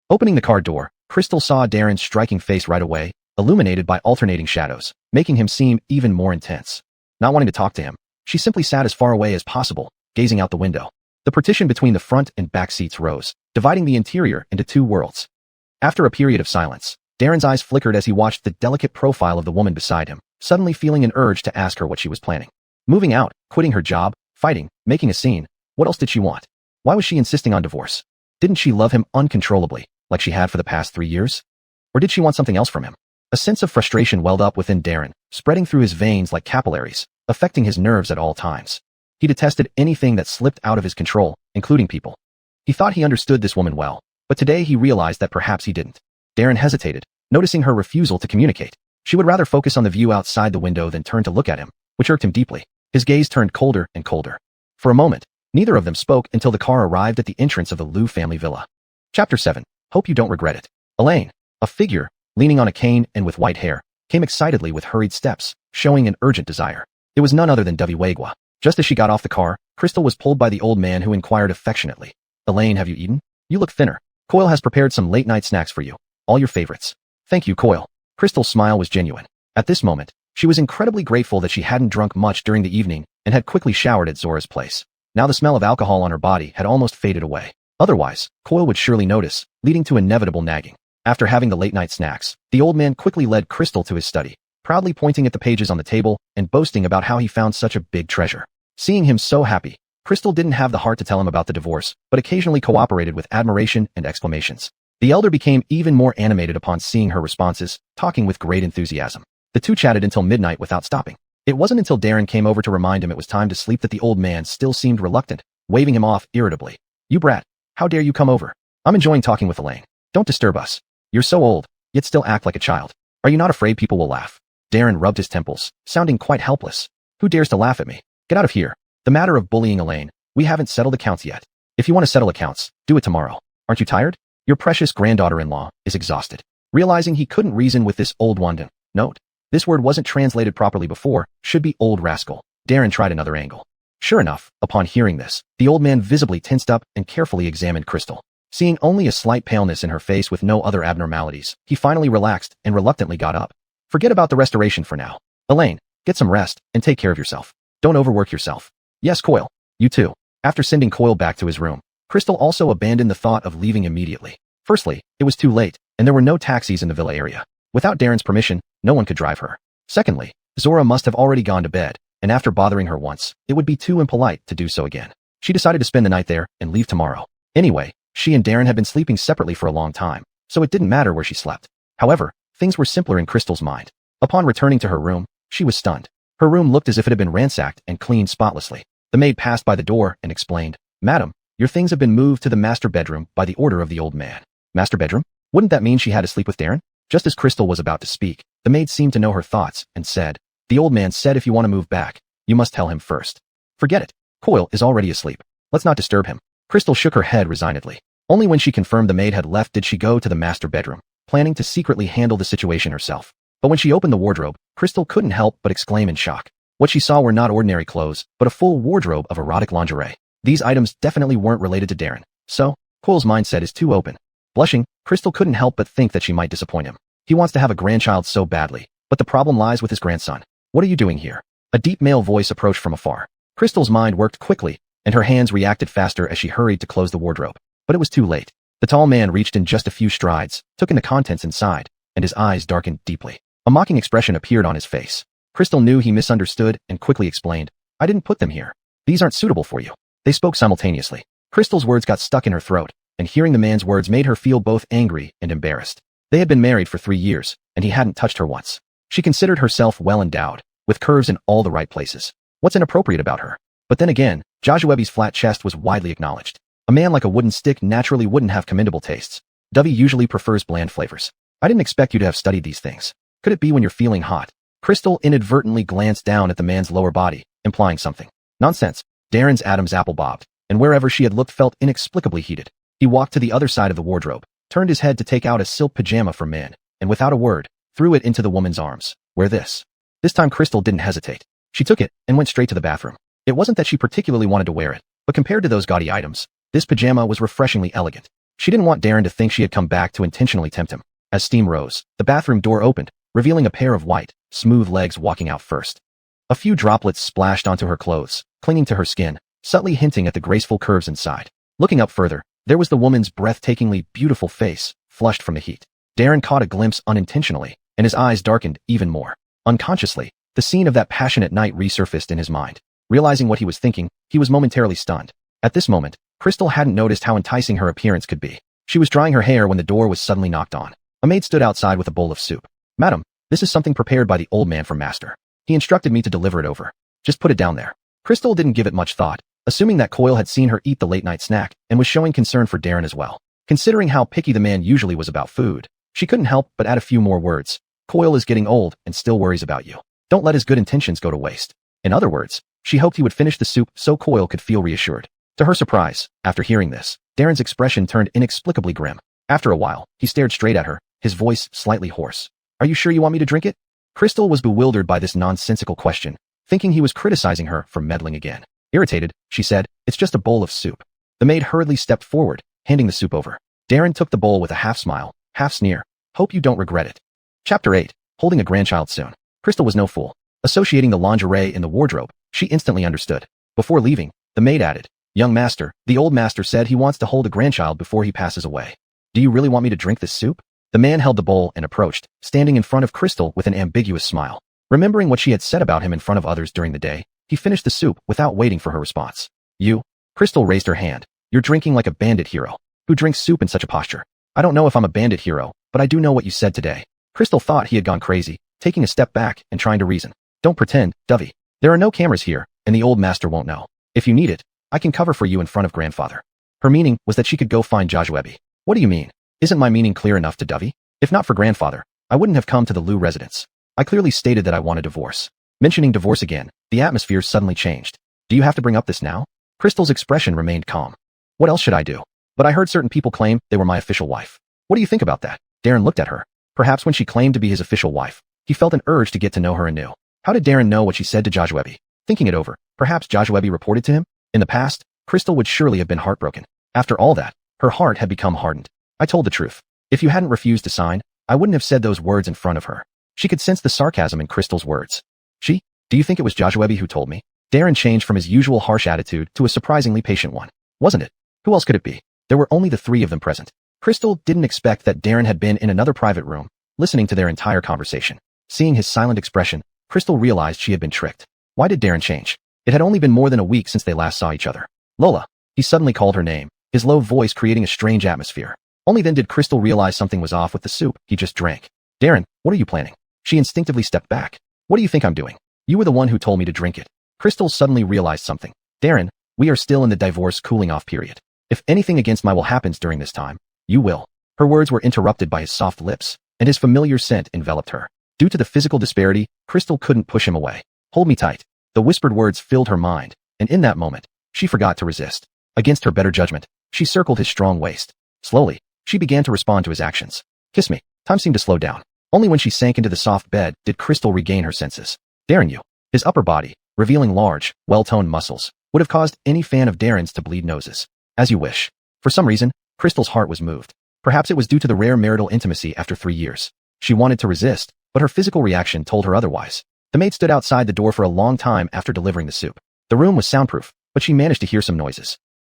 Opening the car door, Crystal saw Darren's striking face right away, illuminated by alternating shadows, making him seem even more intense. Not wanting to talk to him, she simply sat as far away as possible, gazing out the window. The partition between the front and back seats rose, dividing the interior into two worlds. After a period of silence, Darren's eyes flickered as he watched the delicate profile of the woman beside him, suddenly feeling an urge to ask her what she was planning. Moving out, quitting her job, fighting, making a scene. What else did she want? Why was she insisting on divorce? Didn't she love him uncontrollably, like she had for the past 3 years? Or did she want something else from him? A sense of frustration welled up within Darren, spreading through his veins like capillaries, affecting his nerves at all times. He detested anything that slipped out of his control, including people. He thought he understood this woman well, but today he realized that perhaps he didn't. Darren hesitated, noticing her refusal to communicate. She would rather focus on the view outside the window than turn to look at him, which irked him deeply. His gaze turned colder and colder. For a moment, neither of them spoke until the car arrived at the entrance of the Liu family villa. Chapter 7. Hope you don't regret it. Elaine, a figure, leaning on a cane and with white hair, came excitedly with hurried steps, showing an urgent desire. It was none other than Dovey Wagwa. Just as she got off the car, Crystal was pulled by the old man who inquired affectionately, "Elaine, have you eaten? You look thinner. Coyle has prepared some late-night snacks for you. All your favorites." "Thank you, Coyle." Crystal's smile was genuine. At this moment, she was incredibly grateful that she hadn't drunk much during the evening and had quickly showered at Zora's place. Now the smell of alcohol on her body had almost faded away. Otherwise, Coyle would surely notice, leading to inevitable nagging. After having the late-night snacks, the old man quickly led Crystal to his study, proudly pointing at the pages on the table and boasting about how he found such a big treasure. Seeing him so happy, Crystal didn't have the heart to tell him about the divorce, but occasionally cooperated with admiration and exclamations. The elder became even more animated upon seeing her responses, talking with great enthusiasm. The two chatted until midnight without stopping. It wasn't until Darren came over to remind him it was time to sleep that the old man still seemed reluctant, waving him off irritably. "You brat, how dare you come over? I'm enjoying talking with Elaine. Don't disturb us. You're so old, yet still act like a child." Are you not afraid people will laugh? Darren rubbed his temples, sounding quite helpless. Who dares to laugh at me? Get out of here. The matter of bullying Elaine, we haven't settled accounts yet. If you want to settle accounts, do it tomorrow. Aren't you tired? Your precious granddaughter-in-law is exhausted. Realizing he couldn't reason with this old wandon. Note, this word wasn't translated properly before, should be old rascal. Darren tried another angle. Sure enough, upon hearing this, the old man visibly tensed up and carefully examined Crystal. Seeing only a slight paleness in her face with no other abnormalities, he finally relaxed and reluctantly got up. Forget about the restoration for now. Elaine, get some rest and take care of yourself. Don't overwork yourself. Yes, Coyle. You too. After sending Coyle back to his room, Crystal also abandoned the thought of leaving immediately. Firstly, it was too late, and there were no taxis in the villa area. Without Darren's permission, no one could drive her. Secondly, Zora must have already gone to bed, and after bothering her once, it would be too impolite to do so again. She decided to spend the night there and leave tomorrow. Anyway, she and Darren had been sleeping separately for a long time, so it didn't matter where she slept. However, things were simpler in Crystal's mind. Upon returning to her room, she was stunned. Her room looked as if it had been ransacked and cleaned spotlessly. The maid passed by the door and explained, "Madam, your things have been moved to the master bedroom by the order of the old man." Master bedroom? Wouldn't that mean she had to sleep with Darren? Just as Crystal was about to speak, the maid seemed to know her thoughts and said, "The old man said if you want to move back, you must tell him first." Forget it. Coyle is already asleep. Let's not disturb him. Crystal shook her head resignedly. Only when she confirmed the maid had left did she go to the master bedroom, planning to secretly handle the situation herself. But when she opened the wardrobe, Crystal couldn't help but exclaim in shock. What she saw were not ordinary clothes, but a full wardrobe of erotic lingerie. These items definitely weren't related to Darren. So, Coyle's mindset is too open. Blushing, Crystal couldn't help but think that she might disappoint him. He wants to have a grandchild so badly, but the problem lies with his grandson. What are you doing here? A deep male voice approached from afar. Crystal's mind worked quickly, and her hands reacted faster as she hurried to close the wardrobe. But it was too late. The tall man reached in just a few strides, took in the contents inside, and his eyes darkened deeply. A mocking expression appeared on his face. Crystal knew he misunderstood and quickly explained, "I didn't put them here. These aren't suitable for you." They spoke simultaneously. Crystal's words got stuck in her throat, and hearing the man's words made her feel both angry and embarrassed. They had been married for 3 years, and he hadn't touched her once. She considered herself well endowed, with curves in all the right places. What's inappropriate about her? But then again, Josuebi's flat chest was widely acknowledged. A man like a wooden stick naturally wouldn't have commendable tastes. Dovey usually prefers bland flavors. I didn't expect you to have studied these things. Could it be when you're feeling hot? Crystal inadvertently glanced down at the man's lower body, implying something. Nonsense. Darren's Adam's apple bobbed, and wherever she had looked felt inexplicably heated. He walked to the other side of the wardrobe, turned his head to take out a silk pajama for men, and without a word, threw it into the woman's arms. Wear this. This time Crystal didn't hesitate. She took it and went straight to the bathroom. It wasn't that she particularly wanted to wear it, but compared to those gaudy items, this pajama was refreshingly elegant. She didn't want Darren to think she had come back to intentionally tempt him. As steam rose, the bathroom door opened, revealing a pair of white, smooth legs walking out first. A few droplets splashed onto her clothes, clinging to her skin, subtly hinting at the graceful curves inside. Looking up further, there was the woman's breathtakingly beautiful face, flushed from the heat. Darren caught a glimpse unintentionally, and his eyes darkened even more. Unconsciously, the scene of that passionate night resurfaced in his mind. Realizing what he was thinking, he was momentarily stunned. At this moment, Crystal hadn't noticed how enticing her appearance could be. She was drying her hair when the door was suddenly knocked on. A maid stood outside with a bowl of soup. "Madam, this is something prepared by the old man from Master. He instructed me to deliver it over. Just put it down there." Crystal didn't give it much thought, assuming that Coyle had seen her eat the late-night snack and was showing concern for Darren as well. Considering how picky the man usually was about food, she couldn't help but add a few more words. "Coyle is getting old and still worries about you. Don't let his good intentions go to waste." In other words, she hoped he would finish the soup so Coyle could feel reassured. To her surprise, after hearing this, Darren's expression turned inexplicably grim. After a while, he stared straight at her, his voice slightly hoarse. "Are you sure you want me to drink it?" Crystal was bewildered by this nonsensical question, thinking he was criticizing her for meddling again. Irritated, she said, "It's just a bowl of soup." The maid hurriedly stepped forward, handing the soup over. Darren took the bowl with a half smile, half sneer. "Hope you don't regret it." Chapter 8. Holding a grandchild soon. Crystal was no fool. Associating the lingerie in the wardrobe, she instantly understood. Before leaving, the maid added, "Young master, the old master said he wants to hold a grandchild before he passes away. Do you really want me to drink this soup?" The man held the bowl and approached, standing in front of Crystal with an ambiguous smile. Remembering what she had said about him in front of others during the day, he finished the soup without waiting for her response. "You?" Crystal raised her hand. "You're drinking like a bandit hero. Who drinks soup in such a posture?" "I don't know if I'm a bandit hero, but I do know what you said today." Crystal thought he had gone crazy, taking a step back and trying to reason. "Don't pretend, Dovey. There are no cameras here, and the old master won't know. If you need it, I can cover for you in front of grandfather." Her meaning was that she could go find Josuebi. "What do you mean? Isn't my meaning clear enough to Dovey? If not for grandfather, I wouldn't have come to the Liu residence. I clearly stated that I want a divorce. Mentioning divorce again, the atmosphere suddenly changed. Do you have to bring up this now? Crystal's expression remained calm. What else should I do? But I heard certain people claim they were my official wife. What do you think about that? Darren looked at her. Perhaps when she claimed to be his official wife, he felt an urge to get to know her anew. How did Darren know what she said to Joshua? Thinking it over, perhaps Joshua reported to him? In the past, Crystal would surely have been heartbroken. After all that, her heart had become hardened. I told the truth. If you hadn't refused to sign, I wouldn't have said those words in front of her. She could sense the sarcasm in Crystal's words. Do you think it was Joshua who told me? Darren changed from his usual harsh attitude to a surprisingly patient one. Wasn't it? Who else could it be? There were only the three of them present. Crystal didn't expect that Darren had been in another private room, listening to their entire conversation. Seeing his silent expression, Crystal realized she had been tricked. Why did Darren change? It had only been more than a week since they last saw each other. Lola. He suddenly called her name, his low voice creating a strange atmosphere. Only then did Crystal realize something was off with the soup he just drank. Darren, what are you planning? She instinctively stepped back. What do you think I'm doing? You were the one who told me to drink it. Crystal suddenly realized something. Darren, we are still in the divorce cooling off period. If anything against my will happens during this time, you will. Her words were interrupted by his soft lips, and his familiar scent enveloped her. Due to the physical disparity, Crystal couldn't push him away. Hold me tight. The whispered words filled her mind, and in that moment, she forgot to resist. Against her better judgment, she circled his strong waist. Slowly, she began to respond to his actions. Kiss me. Time seemed to slow down. Only when she sank into the soft bed did Crystal regain her senses. Darren, you. His upper body, revealing large, well-toned muscles, would have caused any fan of Darren's to bleed noses. As you wish. For some reason, Crystal's heart was moved. Perhaps it was due to the rare marital intimacy after 3 years. She wanted to resist, but her physical reaction told her otherwise. The maid stood outside the door for a long time after delivering the soup. The room was soundproof, but she managed to hear some noises.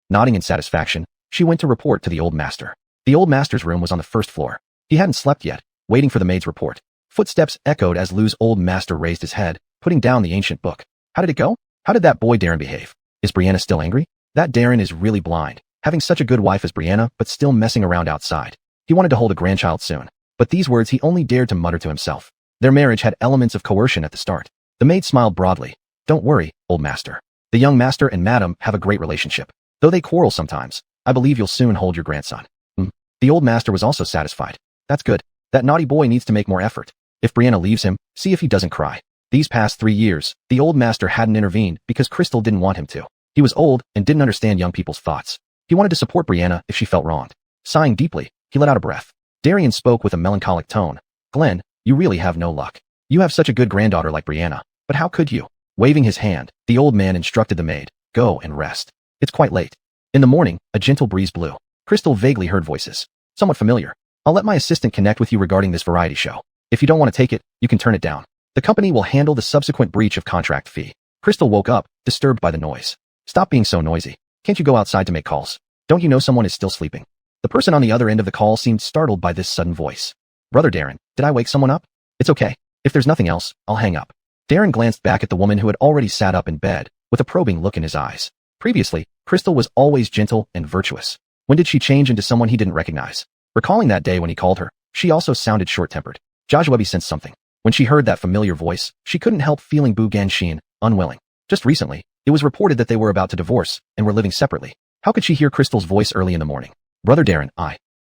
Nodding in satisfaction, she went to report to the old master. The old master's room was on the first floor. He hadn't slept yet, waiting for the maid's report. Footsteps echoed as Lou's old master raised his head, putting down the ancient book. How did it go? How did that boy Darren behave? Is Brianna still angry? That Darren is really blind, having such a good wife as Brianna but still messing around outside. He wanted to hold a grandchild soon, but these words he only dared to mutter to himself. Their marriage had elements of coercion at the start. The maid smiled broadly. Don't worry, old master. The young master and madam have a great relationship. Though they quarrel sometimes, I believe you'll soon hold your grandson. The old master was also satisfied. That's good. That naughty boy needs to make more effort. If Brianna leaves him, see if he doesn't cry. These past 3 years, the old master hadn't intervened because Crystal didn't want him to. He was old and didn't understand young people's thoughts. He wanted to support Brianna if she felt wronged. Sighing deeply, he let out a breath. Darren spoke with a melancholic tone. Glenn, you really have no luck. You have such a good granddaughter like Brianna, but how could you? Waving his hand, the old man instructed the maid, go and rest. It's quite late. In the morning, a gentle breeze blew. Crystal vaguely heard voices. Somewhat familiar. I'll let my assistant connect with you regarding this variety show. If you don't want to take it, you can turn it down. The company will handle the subsequent breach of contract fee. Crystal woke up, disturbed by the noise. Stop being so noisy. Can't you go outside to make calls? Don't you know someone is still sleeping? The person on the other end of the call seemed startled by this sudden voice. Brother Darren, did I wake someone up? It's okay. If there's nothing else, I'll hang up. Darren glanced back at the woman who had already sat up in bed, with a probing look in his eyes. Previously, Crystal was always gentle and virtuous. When did she change into someone he didn't recognize? Recalling that day when he called her, she also sounded short-tempered. Joshua sensed something. When she heard that familiar voice, she couldn't help feeling Bu Ganshin, unwilling. Just recently, it was reported that they were about to divorce and were living separately. How could she hear Crystal's voice early in the morning? Brother Darren,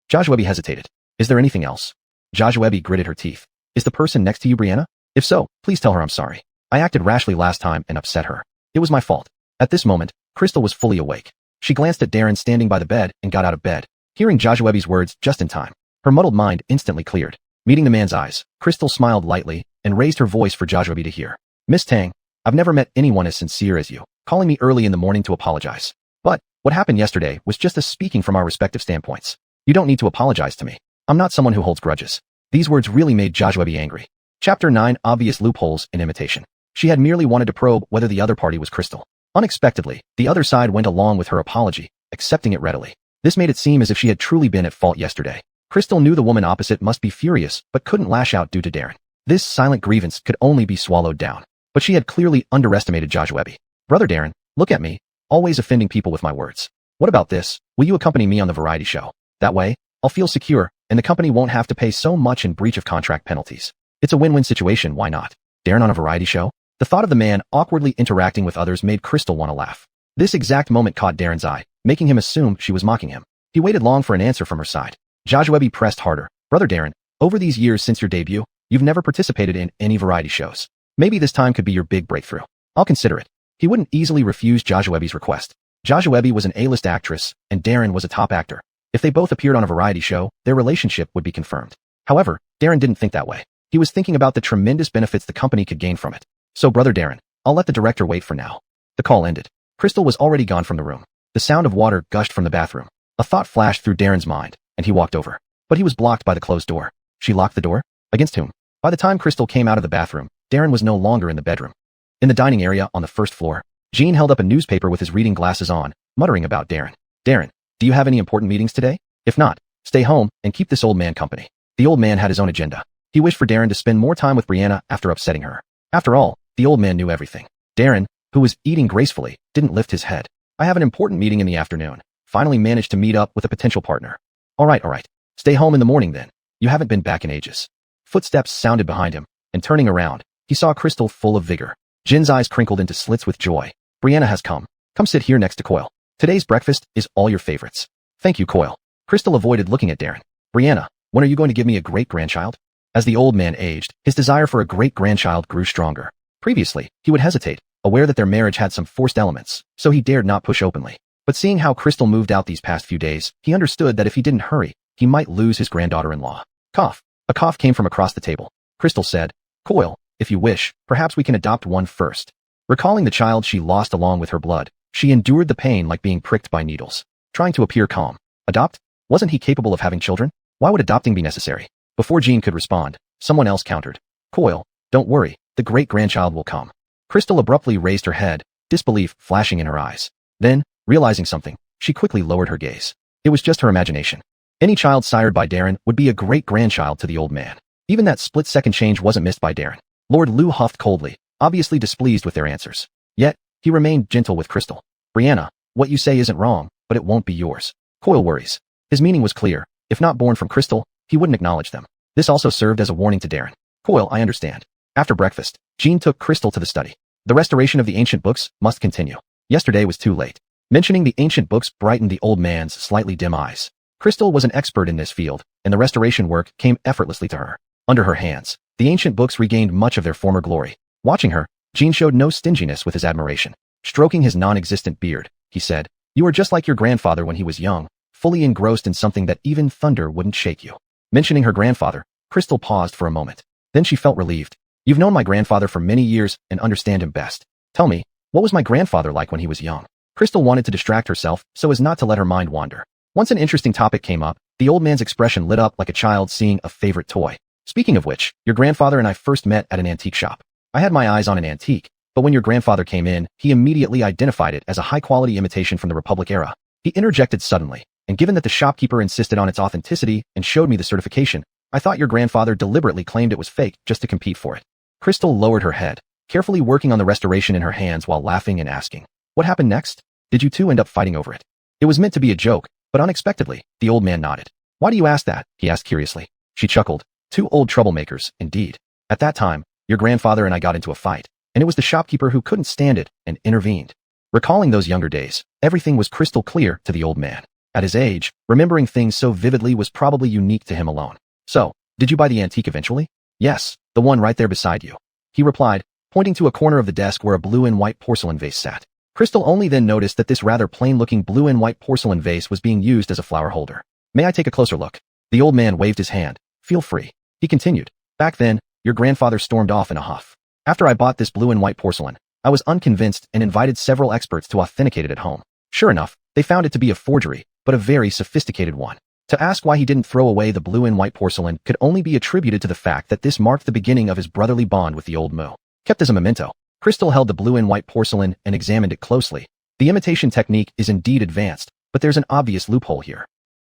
Joshua hesitated. Is there anything else? Joshua gritted her teeth. Is the person next to you Brianna? If so, please tell her I'm sorry. I acted rashly last time and upset her. It was my fault. At this moment, Crystal was fully awake. She glanced at Darren standing by the bed and got out of bed, hearing Joshua's words just in time. Her muddled mind instantly cleared. Meeting the man's eyes, Crystal smiled lightly and raised her voice for Joshua to hear. Miss Tang, I've never met anyone as sincere as you, calling me early in the morning to apologize. But what happened yesterday was just us speaking from our respective standpoints. You don't need to apologize to me. I'm not someone who holds grudges. These words really made Joshua angry. Chapter 9 Obvious Loopholes in Imitation. She had merely wanted to probe whether the other party was Crystal. Unexpectedly, the other side went along with her apology, accepting it readily. This made it seem as if she had truly been at fault yesterday. Crystal knew the woman opposite must be furious but couldn't lash out due to Darren. This silent grievance could only be swallowed down. But she had clearly underestimated Joshua. Brother Darren, look at me, always offending people with my words. What about this? Will you accompany me on the variety show? That way, I'll feel secure, and the company won't have to pay so much in breach of contract penalties. It's a win-win situation, why not? Darren on a variety show? The thought of the man awkwardly interacting with others made Crystal want to laugh. This exact moment caught Darren's eye, making him assume she was mocking him. He waited long for an answer from her side. Joshua pressed harder. Brother Darren, Over these years since your debut, you've never participated in any variety shows. Maybe this time could be your big breakthrough. I'll consider it. He wouldn't easily refuse Jojoebi's request. Jojoebi was an A-list actress, and Darren was a top actor. If they both appeared on a variety show, their relationship would be confirmed. However, Darren didn't think that way. He was thinking about the tremendous benefits the company could gain from it. So brother Darren, I'll let the director wait for now. The call ended. Crystal was already gone from the room. The sound of water gushed from the bathroom. A thought flashed through Darren's mind, and he walked over. But he was blocked by the closed door. She locked the door? Against whom? By the time Crystal came out of the bathroom, Darren was no longer in the bedroom. In the dining area on the first floor, Jean held up a newspaper with his reading glasses on, muttering about Darren. Darren, do you have any important meetings today? If not, stay home and keep this old man company. The old man had his own agenda. He wished for Darren to spend more time with Brianna after upsetting her. After all, the old man knew everything. Darren, who was eating gracefully, didn't lift his head. I have an important meeting in the afternoon. Finally managed to meet up with a potential partner. All right. Stay home in the morning then. You haven't been back in ages. Footsteps sounded behind him, and turning around, he saw Crystal full of vigor. Jin's eyes crinkled into slits with joy. Brianna has come. Come sit here next to Coyle. Today's breakfast is all your favorites. Thank you, Coyle. Crystal avoided looking at Darren. Brianna, when are you going to give me a great-grandchild? As the old man aged, his desire for a great-grandchild grew stronger. Previously, he would hesitate, aware that their marriage had some forced elements, so he dared not push openly. But seeing how Crystal moved out these past few days, he understood that if he didn't hurry, he might lose his granddaughter-in-law. Cough. A cough came from across the table. Crystal said, Coyle, if you wish, perhaps we can adopt one first. Recalling the child she lost along with her blood, she endured the pain like being pricked by needles. Trying to appear calm. Adopt? Wasn't he capable of having children? Why would adopting be necessary? Before Jean could respond, someone else countered. Coyle, don't worry, the great-grandchild will come. Crystal abruptly raised her head, disbelief flashing in her eyes. Then, realizing something, she quickly lowered her gaze. It was just her imagination. Any child sired by Darren would be a great-grandchild to the old man. Even that split-second change wasn't missed by Darren. Lord Lou huffed coldly, obviously displeased with their answers. Yet, he remained gentle with Crystal. Brianna, what you say isn't wrong, but it won't be yours. Coyle worries. His meaning was clear. If not born from Crystal, he wouldn't acknowledge them. This also served as a warning to Darren. Coyle, I understand. After breakfast, Jean took Crystal to the study. The restoration of the ancient books must continue. Yesterday was too late. Mentioning the ancient books brightened the old man's slightly dim eyes. Crystal was an expert in this field, and the restoration work came effortlessly to her. Under her hands, the ancient books regained much of their former glory. Watching her, Jean showed no stinginess with his admiration. Stroking his non-existent beard, he said, You are just like your grandfather when he was young, fully engrossed in something that even thunder wouldn't shake you. Mentioning her grandfather, Crystal paused for a moment. Then she felt relieved. You've known my grandfather for many years and understand him best. Tell me, what was my grandfather like when he was young? Crystal wanted to distract herself so as not to let her mind wander. Once an interesting topic came up, the old man's expression lit up like a child seeing a favorite toy. Speaking of which, your grandfather and I first met at an antique shop. I had my eyes on an antique, but when your grandfather came in, he immediately identified it as a high-quality imitation from the Republic era. He interjected suddenly, and given that the shopkeeper insisted on its authenticity and showed me the certification, I thought your grandfather deliberately claimed it was fake just to compete for it. Crystal lowered her head, carefully working on the restoration in her hands while laughing and asking, What happened next? Did you two end up fighting over it? It was meant to be a joke, but unexpectedly, the old man nodded. Why do you ask that? He asked curiously. She chuckled. Two old troublemakers, indeed. At that time, your grandfather and I got into a fight, and it was the shopkeeper who couldn't stand it and intervened. Recalling those younger days, everything was crystal clear to the old man. At his age, remembering things so vividly was probably unique to him alone. So, did you buy the antique eventually? Yes, the one right there beside you. He replied, pointing to a corner of the desk where a blue and white porcelain vase sat. Crystal only then noticed that this rather plain-looking blue and white porcelain vase was being used as a flower holder. May I take a closer look? The old man waved his hand. Feel free. He continued. Back then, your grandfather stormed off in a huff. After I bought this blue and white porcelain, I was unconvinced and invited several experts to authenticate it at home. Sure enough, they found it to be a forgery, but a very sophisticated one. To ask why he didn't throw away the blue and white porcelain could only be attributed to the fact that this marked the beginning of his brotherly bond with the old Moo. Kept as a memento, Crystal held the blue and white porcelain and examined it closely. The imitation technique is indeed advanced, but there's an obvious loophole here.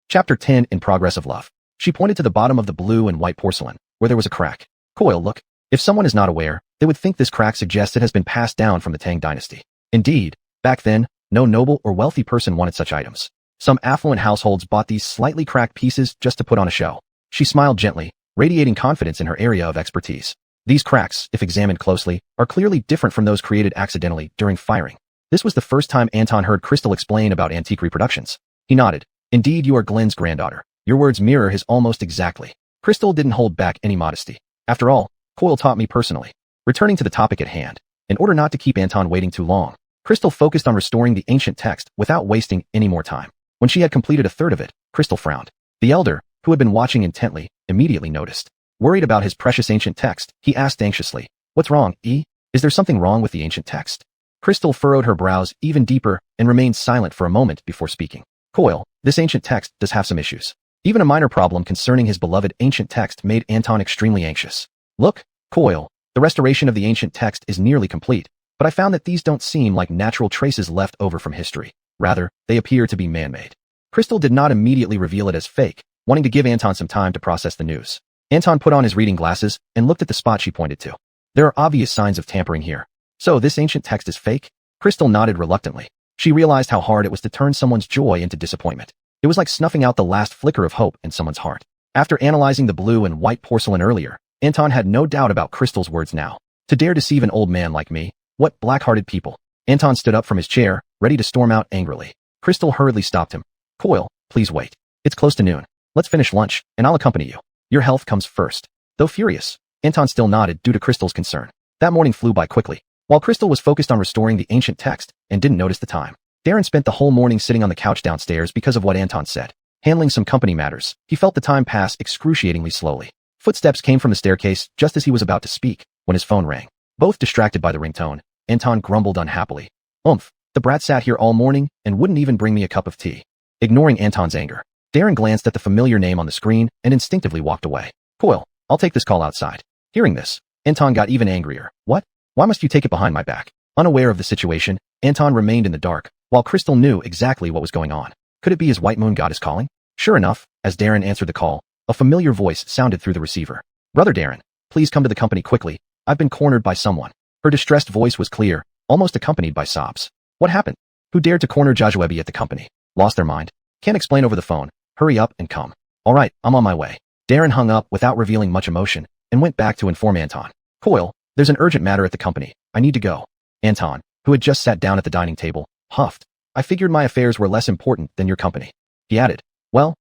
Chapter 10 In Progress of Love. She pointed to the bottom of the blue and white porcelain, where there was a crack. Coyle, look. If someone is not aware, they would think this crack suggests it has been passed down from the Tang dynasty. Indeed, back then, no noble or wealthy person wanted such items. Some affluent households bought these slightly cracked pieces just to put on a show. She smiled gently, radiating confidence in her area of expertise. These cracks, if examined closely, are clearly different from those created accidentally during firing. This was the first time Anton heard Crystal explain about antique reproductions. He nodded. Indeed, you are Glenn's granddaughter. Your words mirror his almost exactly. Crystal didn't hold back any modesty. After all, Coil taught me personally. Returning to the topic at hand, in order not to keep Anton waiting too long, Crystal focused on restoring the ancient text without wasting any more time. When she had completed a third of it, Crystal frowned. The elder, who had been watching intently, immediately noticed. Worried about his precious ancient text, he asked anxiously, "What's wrong, E? Is there something wrong with the ancient text?" Crystal furrowed her brows even deeper and remained silent for a moment before speaking. "Coil, this ancient text does have some issues." Even a minor problem concerning his beloved ancient text made Anton extremely anxious. "Look, Coil, the restoration of the ancient text is nearly complete, but I found that these don't seem like natural traces left over from history. Rather, they appear to be man-made." Crystal did not immediately reveal it as fake, wanting to give Anton some time to process the news. Anton put on his reading glasses and looked at the spot she pointed to. "There are obvious signs of tampering here. So this ancient text is fake?" Crystal nodded reluctantly. She realized how hard it was to turn someone's joy into disappointment. It was like snuffing out the last flicker of hope in someone's heart. After analyzing the blue and white porcelain earlier, Anton had no doubt about Crystal's words now. To dare deceive an old man like me, what black-hearted people. Anton stood up from his chair, ready to storm out angrily. Crystal hurriedly stopped him. "Coil, please wait. It's close to noon. Let's finish lunch, and I'll accompany you. Your health comes first." Though furious, Anton still nodded due to Crystal's concern. That morning flew by quickly. While Crystal was focused on restoring the ancient text and didn't notice the time, Darren spent the whole morning sitting on the couch downstairs because of what Anton said. Handling some company matters, he felt the time pass excruciatingly slowly. Footsteps came from the staircase just as he was about to speak, when his phone rang. Both distracted by the ringtone, Anton grumbled unhappily. The brat sat here all morning and wouldn't even bring me a cup of tea." Ignoring Anton's anger, Darren glanced at the familiar name on the screen and instinctively walked away. "Coil, I'll take this call outside." Hearing this, Anton got even angrier. "What? Why must you take it behind my back?" Unaware of the situation, Anton remained in the dark, while Crystal knew exactly what was going on. Could it be his white moon goddess calling? Sure enough, as Darren answered the call, a familiar voice sounded through the receiver. "Brother Darren, please come to the company quickly. I've been cornered by someone." Her distressed voice was clear, almost accompanied by sobs. "What happened? Who dared to corner Joshua at the company? Lost their mind? Can't explain over the phone. Hurry up and come." "All right, I'm on my way." Darren hung up without revealing much emotion and went back to inform Anton. "Coil, there's an urgent matter at the company. I need to go." Anton, who had just sat down at the dining table, huffed. "I figured my affairs were less important than your company." He added, Well,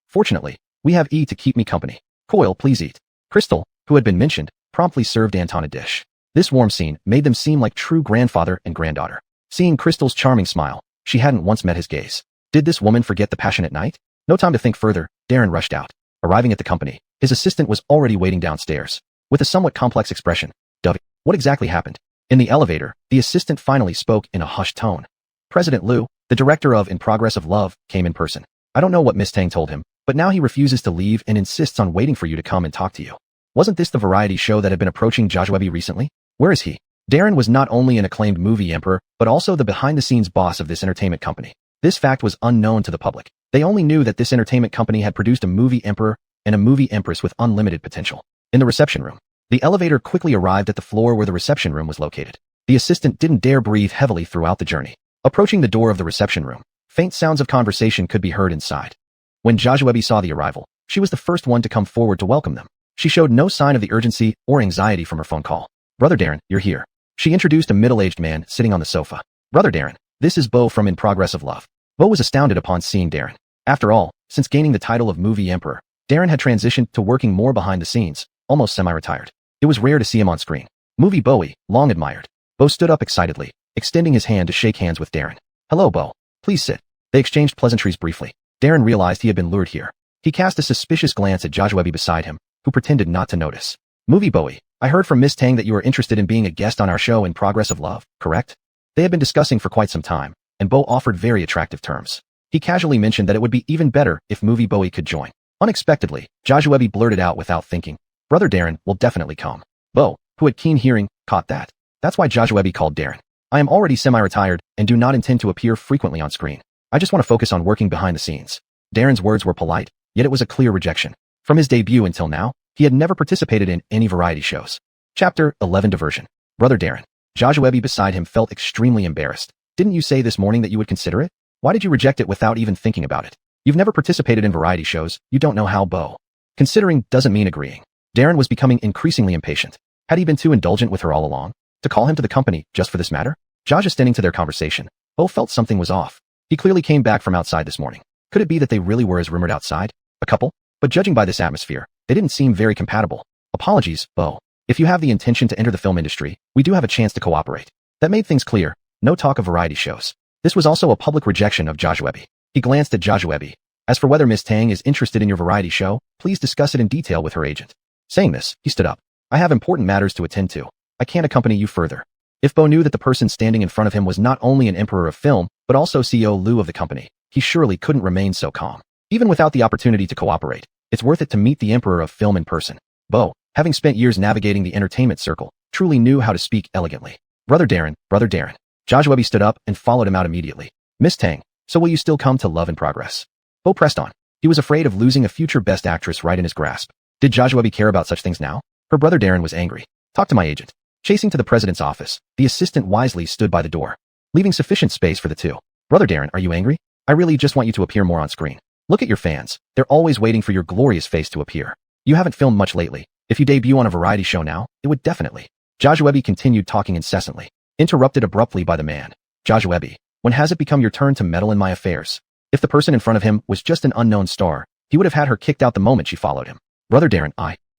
fortunately, we have E to keep me company. Coil, please eat." Crystal, who had been mentioned, promptly served Anton a dish. This warm scene made them seem like true grandfather and granddaughter. Seeing Crystal's charming smile, she hadn't once met his gaze. Did this woman forget the passionate night? No time to think further, Darren rushed out. Arriving at the company, his assistant was already waiting downstairs. With a somewhat complex expression, "Dovey, what exactly happened?" In the elevator, the assistant finally spoke in a hushed tone. President Liu, the director of In Progress of Love, came in person. "I don't know what Miss Tang told him, but now he refuses to leave and insists on waiting for you to come and talk to you. Wasn't this the variety show that had been approaching Joshua recently? Where is he?" Darren was not only an acclaimed movie emperor, but also the behind-the-scenes boss of this entertainment company. This fact was unknown to the public. They only knew that this entertainment company had produced a movie emperor and a movie empress with unlimited potential. In the reception room, the elevator quickly arrived at the floor where the reception room was located. The assistant didn't dare breathe heavily throughout the journey. Approaching the door of the reception room, faint sounds of conversation could be heard inside. When Joshua saw the arrival, she was the first one to come forward to welcome them. She showed no sign of the urgency or anxiety from her phone call. "Brother Darren, you're here." She introduced a middle-aged man sitting on the sofa. "Brother Darren, this is Bo from In Progress of Love." Bo was astounded upon seeing Darren. After all, since gaining the title of movie emperor, Darren had transitioned to working more behind the scenes, almost semi-retired. It was rare to see him on screen. Movie Bowie, long admired. Bo stood up excitedly, extending his hand to shake hands with Darren. "Hello, Bo. Please sit." They exchanged pleasantries briefly. Darren realized he had been lured here. He cast a suspicious glance at Joshua beside him, who pretended not to notice. "Movie Bowie, I heard from Miss Tang that you are interested in being a guest on our show In Progress of Love, correct?" They had been discussing for quite some time, and Bo offered very attractive terms. He casually mentioned that it would be even better if Movie Bowie could join. Unexpectedly, Joshua blurted out without thinking, "Brother Darren will definitely come." Bo, who had keen hearing, caught that. That's why Joshua called Darren. "I am already semi-retired and do not intend to appear frequently on screen. I just want to focus on working behind the scenes." Darren's words were polite, yet it was a clear rejection. From his debut until now, he had never participated in any variety shows. Chapter 11 Diversion. "Brother Darren." Joshua beside him felt extremely embarrassed. "Didn't you say this morning that you would consider it? Why did you reject it without even thinking about it? You've never participated in variety shows, you don't know how." Bo. Considering doesn't mean agreeing. Darren was becoming increasingly impatient. Had he been too indulgent with her all along? To call him to the company just for this matter? Josh extending to their conversation. Bo felt something was off. He clearly came back from outside this morning. Could it be that they really were as rumored outside? A couple? But judging by this atmosphere, They didn't seem very compatible. Apologies, Bo. If you have the intention to enter the film industry, we do have a chance to cooperate. That made things clear. No talk of variety shows. This was also a public rejection of Joshua. He glanced at Joshua. As for whether Miss Tang is interested in your variety show, please discuss it in detail with her agent. Saying this, he stood up. I have important matters to attend to. I can't accompany you further. If Bo knew that the person standing in front of him was not only an emperor of film, but also CEO Liu of the company, he surely couldn't remain so calm. Even without the opportunity to cooperate, it's worth it to meet the emperor of film in person. Bo, having spent years navigating the entertainment circle, truly knew how to speak elegantly. Brother Darren. Joshua stood up and followed him out immediately. Miss Tang, so will you still come to Love in Progress? Bo pressed on. He was afraid of losing a future best actress right in his grasp. Did Joshua care about such things now? Her brother Darren was angry. Talk to my agent. Chasing to the president's office, the assistant wisely stood by the door, leaving sufficient space for the two. Brother Darren, are you angry? I really just want you to appear more on screen. Look at your fans. They're always waiting for your glorious face to appear. You haven't filmed much lately. If you debut on a variety show now, it would definitely. Joshua continued talking incessantly, interrupted abruptly by the man. Joshua, when has it become your turn to meddle in my affairs? If the person in front of him was just an unknown star, he would have had her kicked out the moment she followed him. Brother Darren,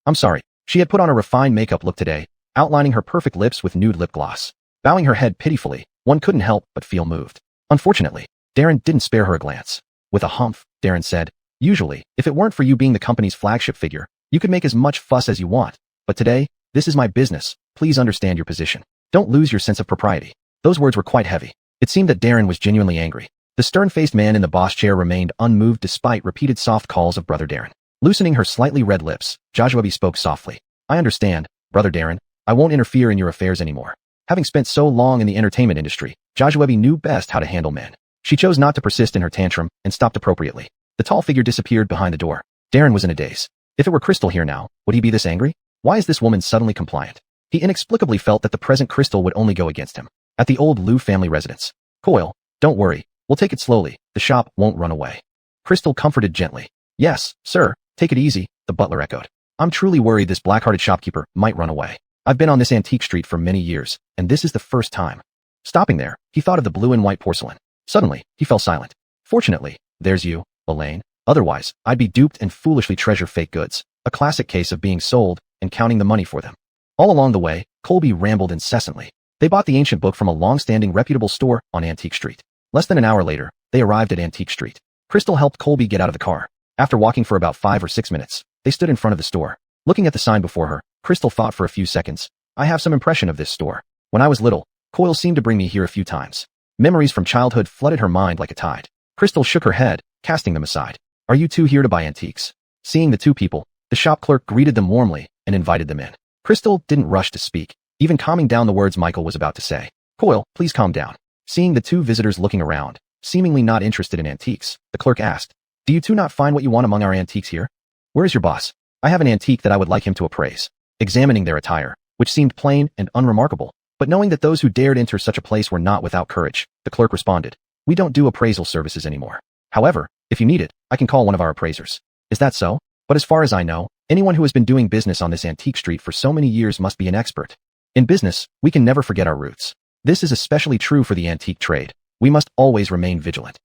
I'm sorry. She had put on a refined makeup look today, outlining her perfect lips with nude lip gloss. Bowing her head pitifully, one couldn't help but feel moved. Unfortunately, Darren didn't spare her a glance. With a humph, Darren said, usually, if it weren't for you being the company's flagship figure, you could make as much fuss as you want. But today, this is my business. Please understand your position. Don't lose your sense of propriety. Those words were quite heavy. It seemed that Darren was genuinely angry. The stern-faced man in the boss chair remained unmoved despite repeated soft calls of Brother Darren. Loosening her slightly red lips, Joshua spoke softly. I understand, Brother Darren. I won't interfere in your affairs anymore. Having spent so long in the entertainment industry, Joshua knew best how to handle men. She chose not to persist in her tantrum and stopped appropriately. The tall figure disappeared behind the door. Darren was in a daze. If it were Crystal here now, would he be this angry? Why is this woman suddenly compliant? He inexplicably felt that the present Crystal would only go against him. At the old Liu family residence. Coyle, don't worry. We'll take it slowly. The shop won't run away. Crystal comforted gently. Yes, sir. Take it easy, the butler echoed. I'm truly worried this black-hearted shopkeeper might run away. I've been on this antique street for many years, and this is the first time. Stopping there, he thought of the blue and white porcelain. Suddenly, he fell silent. Fortunately, there's you, Elaine. Otherwise, I'd be duped and foolishly treasure fake goods, a classic case of being sold and counting the money for them. All along the way, Colby rambled incessantly. They bought the ancient book from a long-standing reputable store on Antique Street. Less than an hour later, they arrived at Antique Street. Crystal helped Colby get out of the car. After walking for about 5 or 6 minutes, they stood in front of the store. Looking at the sign before her, Crystal thought for a few seconds. I have some impression of this store. When I was little, Coyle seemed to bring me here a few times. Memories from childhood flooded her mind like a tide. Crystal shook her head, casting them aside. Are you two here to buy antiques? Seeing the two people, the shop clerk greeted them warmly and invited them in. Crystal didn't rush to speak, even calming down the words Michael was about to say. Coyle, please calm down. Seeing the two visitors looking around, seemingly not interested in antiques, the clerk asked, do you two not find what you want among our antiques here? Where is your boss? I have an antique that I would like him to appraise. Examining their attire, which seemed plain and unremarkable, but knowing that those who dared enter such a place were not without courage, the clerk responded, we don't do appraisal services anymore. However, if you need it, I can call one of our appraisers. Is that so? But as far as I know, anyone who has been doing business on this antique street for so many years must be an expert. In business, we can never forget our roots. This is especially true for the antique trade. We must always remain vigilant.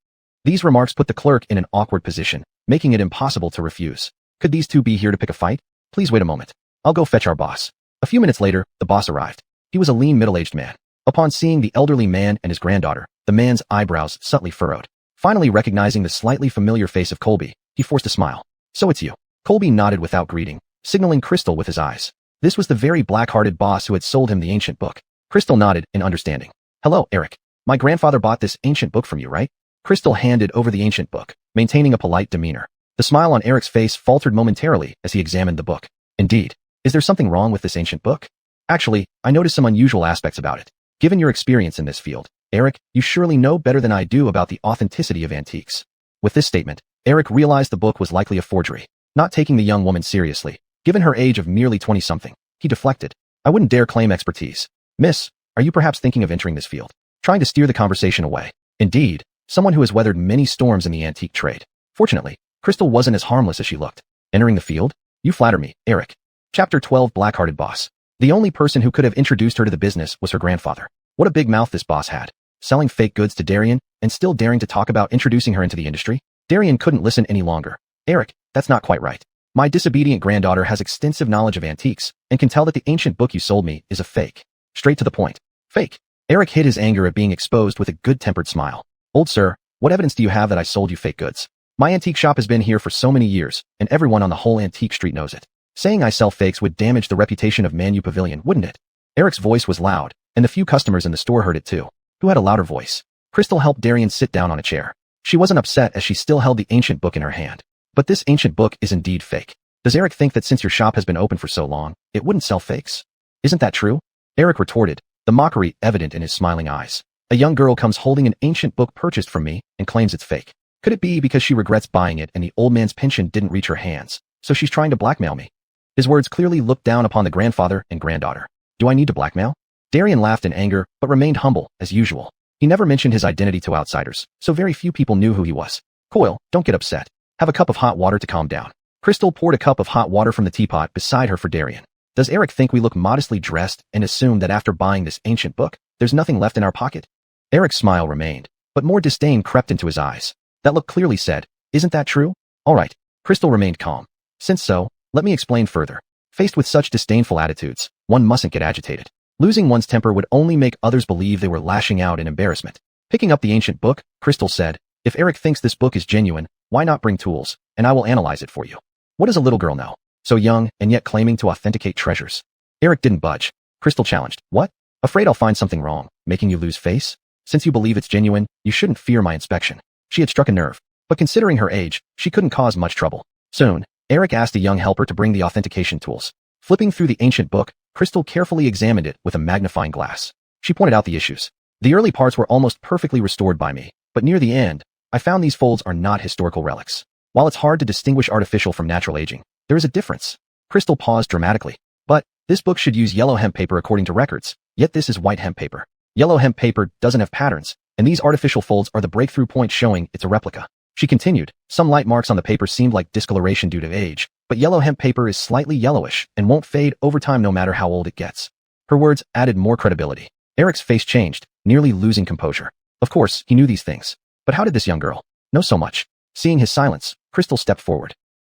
These remarks put the clerk in an awkward position, making it impossible to refuse. Could these two be here to pick a fight? Please wait a moment. I'll go fetch our boss. A few minutes later, the boss arrived. He was a lean middle-aged man. Upon seeing the elderly man and his granddaughter, the man's eyebrows subtly furrowed. Finally recognizing the slightly familiar face of Colby, he forced a smile. So it's you. Colby nodded without greeting, signaling Crystal with his eyes. This was the very black-hearted boss who had sold him the ancient book. Crystal nodded in understanding. Hello, Eric. My grandfather bought this ancient book from you, right? Crystal handed over the ancient book, maintaining a polite demeanor. The smile on Eric's face faltered momentarily as he examined the book. Indeed. Is there something wrong with this ancient book? Actually, I noticed some unusual aspects about it. Given your experience in this field, Eric, you surely know better than I do about the authenticity of antiques. With this statement, Eric realized the book was likely a forgery. Not taking the young woman seriously, given her age of merely 20-something, he deflected. I wouldn't dare claim expertise. Miss, are you perhaps thinking of entering this field? Trying to steer the conversation away. Indeed, someone who has weathered many storms in the antique trade. Fortunately, Crystal wasn't as harmless as she looked. Entering the field? You flatter me, Eric. Chapter 12 Black-Hearted Boss. The only person who could have introduced her to the business was her grandfather. What a big mouth this boss had. Selling fake goods to Darian, and still daring to talk about introducing her into the industry? Darian couldn't listen any longer. Eric, that's not quite right. My disobedient granddaughter has extensive knowledge of antiques and can tell that the ancient book you sold me is a fake. Straight to the point. Fake. Eric hid his anger at being exposed with a good-tempered smile. Old sir, what evidence do you have that I sold you fake goods? My antique shop has been here for so many years, and everyone on the whole antique street knows it. Saying I sell fakes would damage the reputation of Manu Pavilion, wouldn't it? Eric's voice was loud, and the few customers in the store heard it too. Who had a louder voice? Crystal helped Darian sit down on a chair. She wasn't upset as she still held the ancient book in her hand. But this ancient book is indeed fake. Does Eric think that since your shop has been open for so long, it wouldn't sell fakes? Isn't that true? Eric retorted, the mockery evident in his smiling eyes. A young girl comes holding an ancient book purchased from me and claims it's fake. Could it be because she regrets buying it and the old man's pension didn't reach her hands, so she's trying to blackmail me? His words clearly looked down upon the grandfather and granddaughter. Do I need to blackmail? Darian laughed in anger, but remained humble, as usual. He never mentioned his identity to outsiders, so very few people knew who he was. Coyle, don't get upset. Have a cup of hot water to calm down. Crystal poured a cup of hot water from the teapot beside her for Darian. Does Eric think we look modestly dressed and assume that after buying this ancient book, there's nothing left in our pocket? Eric's smile remained, but more disdain crept into his eyes. That look clearly said, isn't that true? All right. Crystal remained calm. Since so, let me explain further. Faced with such disdainful attitudes, one mustn't get agitated. Losing one's temper would only make others believe they were lashing out in embarrassment. Picking up the ancient book, Crystal said, if Eric thinks this book is genuine, why not bring tools, and I will analyze it for you. What does a little girl know? So young, and yet claiming to authenticate treasures. Eric didn't budge. Crystal challenged, what? Afraid I'll find something wrong, making you lose face? Since you believe it's genuine, you shouldn't fear my inspection. She had struck a nerve, but considering her age, she couldn't cause much trouble. Soon, Eric asked a young helper to bring the authentication tools. Flipping through the ancient book, Crystal carefully examined it with a magnifying glass. She pointed out the issues. The early parts were almost perfectly restored by me, but near the end, I found these folds are not historical relics. While it's hard to distinguish artificial from natural aging, there is a difference. Crystal paused dramatically. But, this book should use yellow hemp paper according to records, yet this is white hemp paper. Yellow hemp paper doesn't have patterns, and these artificial folds are the breakthrough point showing it's a replica. She continued, some light marks on the paper seemed like discoloration due to age, but yellow hemp paper is slightly yellowish and won't fade over time no matter how old it gets. Her words added more credibility. Eric's face changed, nearly losing composure. Of course, he knew these things. But how did this young girl know so much? Seeing his silence, Crystal stepped forward.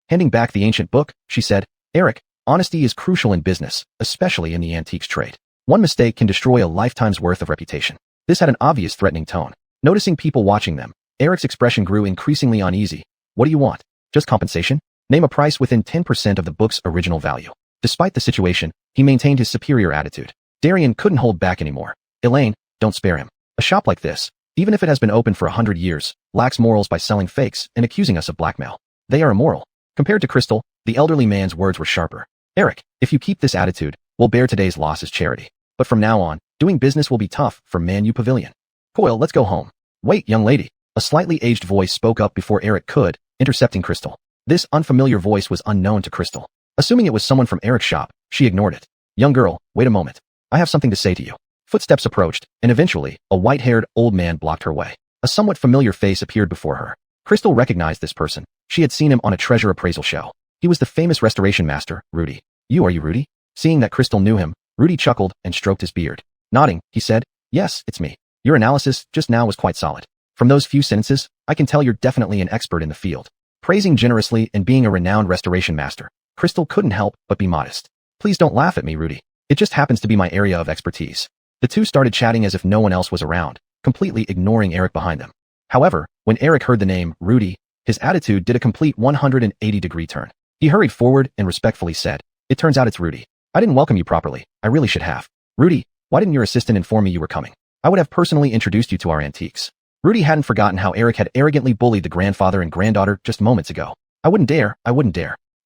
Handing back the ancient book, she said, Eric, honesty is crucial in business, especially in the antiques trade. One mistake can destroy a lifetime's worth of reputation. This had an obvious threatening tone. Noticing people watching them, Eric's expression grew increasingly uneasy. What do you want? Just compensation? Name a price within 10% of the book's original value. Despite the situation, he maintained his superior attitude. Darian couldn't hold back anymore. Elaine, don't spare him. A shop like this, even if it has been open for 100 years, lacks morals by selling fakes and accusing us of blackmail. They are immoral. Compared to Crystal, the elderly man's words were sharper. Eric, if you keep this attitude, we'll bear today's loss as charity. But from now on, doing business will be tough for Manu Pavilion. Coyle, let's go home. Wait, young lady. A slightly aged voice spoke up before Eric could, intercepting Crystal. This unfamiliar voice was unknown to Crystal. Assuming it was someone from Eric's shop, she ignored it. Young girl, wait a moment. I have something to say to you. Footsteps approached, and eventually, a white-haired old man blocked her way. A somewhat familiar face appeared before her. Crystal recognized this person. She had seen him on a treasure appraisal show. He was the famous restoration master, Rudy. Are you Rudy? Seeing that Crystal knew him, Rudy chuckled and stroked his beard. Nodding, he said, yes, it's me. Your analysis just now was quite solid. From those few sentences, I can tell you're definitely an expert in the field. Praising generously and being a renowned restoration master, Crystal couldn't help but be modest. Please don't laugh at me, Rudy. It just happens to be my area of expertise. The two started chatting as if no one else was around, completely ignoring Eric behind them. However, when Eric heard the name, Rudy, his attitude did a complete 180-degree turn. He hurried forward and respectfully said, it turns out it's Rudy. I didn't welcome you properly. I really should have. Rudy, why didn't your assistant inform me you were coming? I would have personally introduced you to our antiques. Rudy hadn't forgotten how Eric had arrogantly bullied the grandfather and granddaughter just moments ago. I wouldn't dare.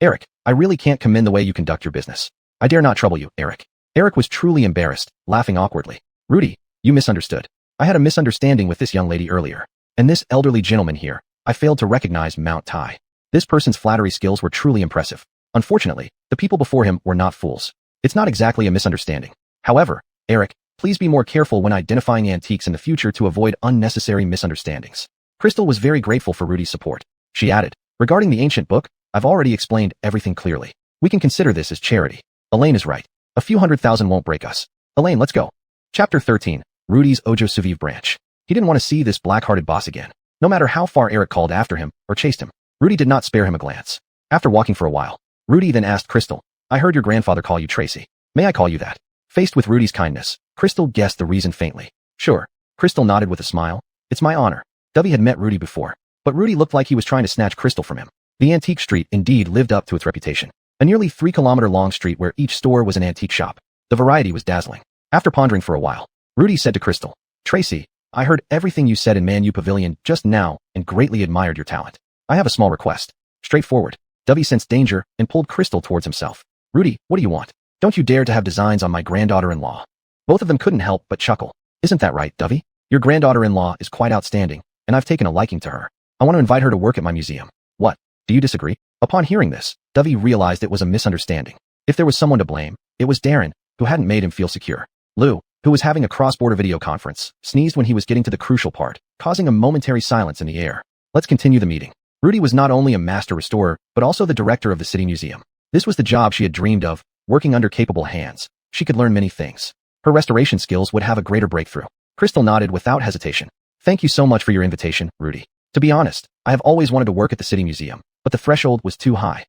Eric, I really can't commend the way you conduct your business. I dare not trouble you, Eric. Eric was truly embarrassed, laughing awkwardly. Rudy, you misunderstood. I had a misunderstanding with this young lady earlier. And this elderly gentleman here, I failed to recognize Mount Tai. This person's flattery skills were truly impressive. Unfortunately, the people before him were not fools. It's not exactly a misunderstanding. However, Eric, please be more careful when identifying antiques in the future to avoid unnecessary misunderstandings. Crystal was very grateful for Rudy's support. She added, regarding the ancient book, I've already explained everything clearly. We can consider this as charity. Elaine is right. A few 100,000 won't break us. Elaine, let's go. Chapter 13. Rudy's Ojo Suviv branch. He didn't want to see this black-hearted boss again. No matter how far Eric called after him or chased him, Rudy did not spare him a glance. After walking for a while, Rudy then asked Crystal, I heard your grandfather call you Tracy. May I call you that? Faced with Rudy's kindness, Crystal guessed the reason faintly. Sure. Crystal nodded with a smile. It's my honor. Dovey had met Rudy before, but Rudy looked like he was trying to snatch Crystal from him. The antique street indeed lived up to its reputation. A nearly 3-kilometer-long street where each store was an antique shop. The variety was dazzling. After pondering for a while, Rudy said to Crystal, Tracy, I heard everything you said in Manu Pavilion just now and greatly admired your talent. I have a small request. Straightforward. Dovey sensed danger and pulled Crystal towards himself. Rudy, what do you want? Don't you dare to have designs on my granddaughter-in-law. Both of them couldn't help but chuckle. Isn't that right, Dovey? Your granddaughter-in-law is quite outstanding, and I've taken a liking to her. I want to invite her to work at my museum. What? Do you disagree? Upon hearing this, Dovey realized it was a misunderstanding. If there was someone to blame, it was Darren, who hadn't made him feel secure. Lou, who was having a cross-border video conference, sneezed when he was getting to the crucial part, causing a momentary silence in the air. Let's continue the meeting. Rudy was not only a master restorer, but also the director of the city museum. This was the job she had dreamed of, working under capable hands. She could learn many things. Her restoration skills would have a greater breakthrough. Crystal nodded without hesitation. Thank you so much for your invitation, Rudy. To be honest, I have always wanted to work at the city museum, but the threshold was too high.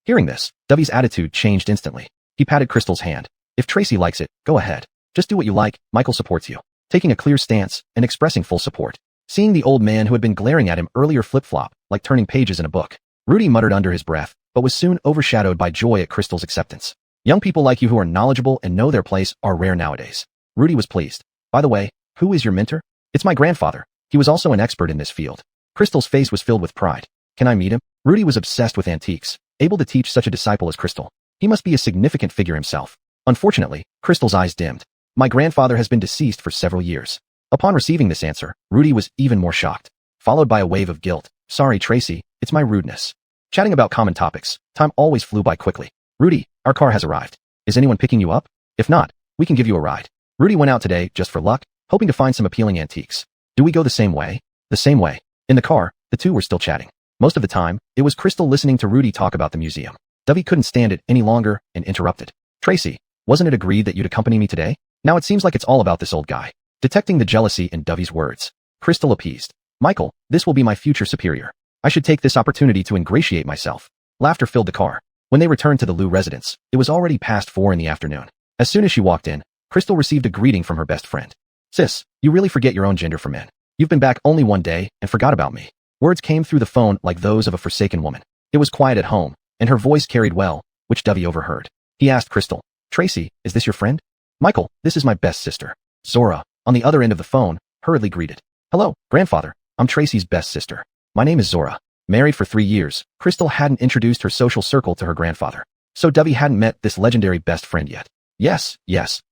Hearing this, Dovey's attitude changed instantly. He patted Crystal's hand. If Tracy likes it, go ahead. Just do what you like, Michael supports you. Taking a clear stance and expressing full support. Seeing the old man who had been glaring at him earlier flip-flop, like turning pages in a book, Rudy muttered under his breath, but was soon overshadowed by joy at Crystal's acceptance. Young people like you who are knowledgeable and know their place are rare nowadays. Rudy was pleased. By the way, who is your mentor? It's my grandfather. He was also an expert in this field. Crystal's face was filled with pride. Can I meet him? Rudy was obsessed with antiques, able to teach such a disciple as Crystal. He must be a significant figure himself. Unfortunately, Crystal's eyes dimmed. My grandfather has been deceased for several years. Upon receiving this answer, Rudy was even more shocked, followed by a wave of guilt. Sorry, Tracy, it's my rudeness. Chatting about common topics, time always flew by quickly. Rudy, our car has arrived. Is anyone picking you up? If not, we can give you a ride. Rudy went out today, just for luck, hoping to find some appealing antiques. Do we go the same way? The same way. In the car, the two were still chatting. Most of the time, it was Crystal listening to Rudy talk about the museum. Dovey couldn't stand it any longer and interrupted. Tracy, wasn't it agreed that you'd accompany me today? Now it seems like it's all about this old guy. Detecting the jealousy in Dovey's words, Crystal appeased. Michael, this will be my future superior. I should take this opportunity to ingratiate myself. Laughter filled the car. When they returned to the Liu residence, it was already past 4 in the afternoon. As soon as she walked in, Crystal received a greeting from her best friend. Sis, you really forget your own gender for men. You've been back only one day and forgot about me. Words came through the phone like those of a forsaken woman. It was quiet at home, and her voice carried well, which Dovey overheard. He asked Crystal, Tracy, is this your friend? Michael, this is my best sister. Zora, on the other end of the phone, hurriedly greeted. Hello, grandfather. I'm Tracy's best sister. My name is Zora. Married for 3 years, Crystal hadn't introduced her social circle to her grandfather. So Dovey hadn't met this legendary best friend yet. Yes,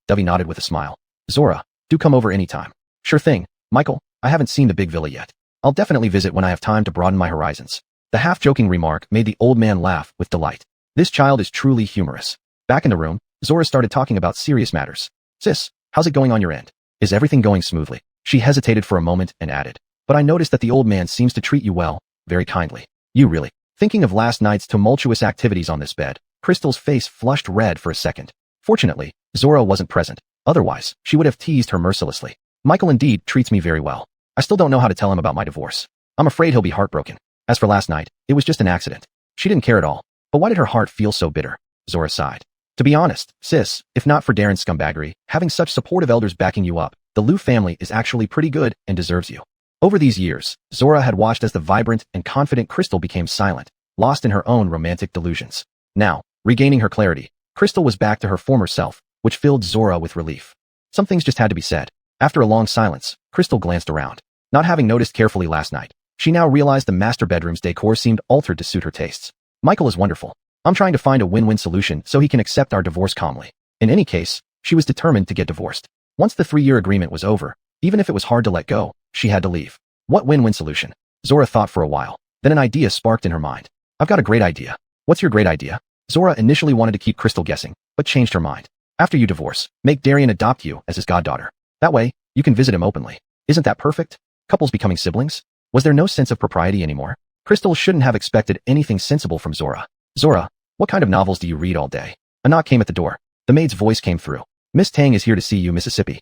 Dovey nodded with a smile. Zora, do come over anytime. Sure thing, Michael, I haven't seen the big villa yet. I'll definitely visit when I have time to broaden my horizons. The half-joking remark made the old man laugh with delight. This child is truly humorous. Back in the room, Zora started talking about serious matters. Sis, how's it going on your end? Is everything going smoothly? She hesitated for a moment and added, but I noticed that the old man seems to treat you well, very kindly. You really? Thinking of last night's tumultuous activities on this bed, Crystal's face flushed red for a second. Fortunately, Zora wasn't present. Otherwise, she would have teased her mercilessly. Michael indeed treats me very well. I still don't know how to tell him about my divorce. I'm afraid he'll be heartbroken. As for last night, it was just an accident. She didn't care at all. But why did her heart feel so bitter? Zora sighed. To be honest, sis, if not for Darren's scumbaggery, having such supportive elders backing you up, the Liu family is actually pretty good and deserves you. Over these years, Zora had watched as the vibrant and confident Crystal became silent, lost in her own romantic delusions. Now, regaining her clarity, Crystal was back to her former self, which filled Zora with relief. Some things just had to be said. After a long silence, Crystal glanced around. Not having noticed carefully last night, she now realized the master bedroom's decor seemed altered to suit her tastes. Michael is wonderful. I'm trying to find a win-win solution so he can accept our divorce calmly. In any case, she was determined to get divorced. Once the 3-year agreement was over, even if it was hard to let go, she had to leave. What win-win solution? Zora thought for a while. Then an idea sparked in her mind. I've got a great idea. What's your great idea? Zora initially wanted to keep Crystal guessing, but changed her mind. After you divorce, make Darren adopt you as his goddaughter. That way, you can visit him openly. Isn't that perfect? Couples becoming siblings? Was there no sense of propriety anymore? Crystal shouldn't have expected anything sensible from Zora. Zora, what kind of novels do you read all day? A knock came at the door. The maid's voice came through. Miss Tang is here to see you, Mississippi.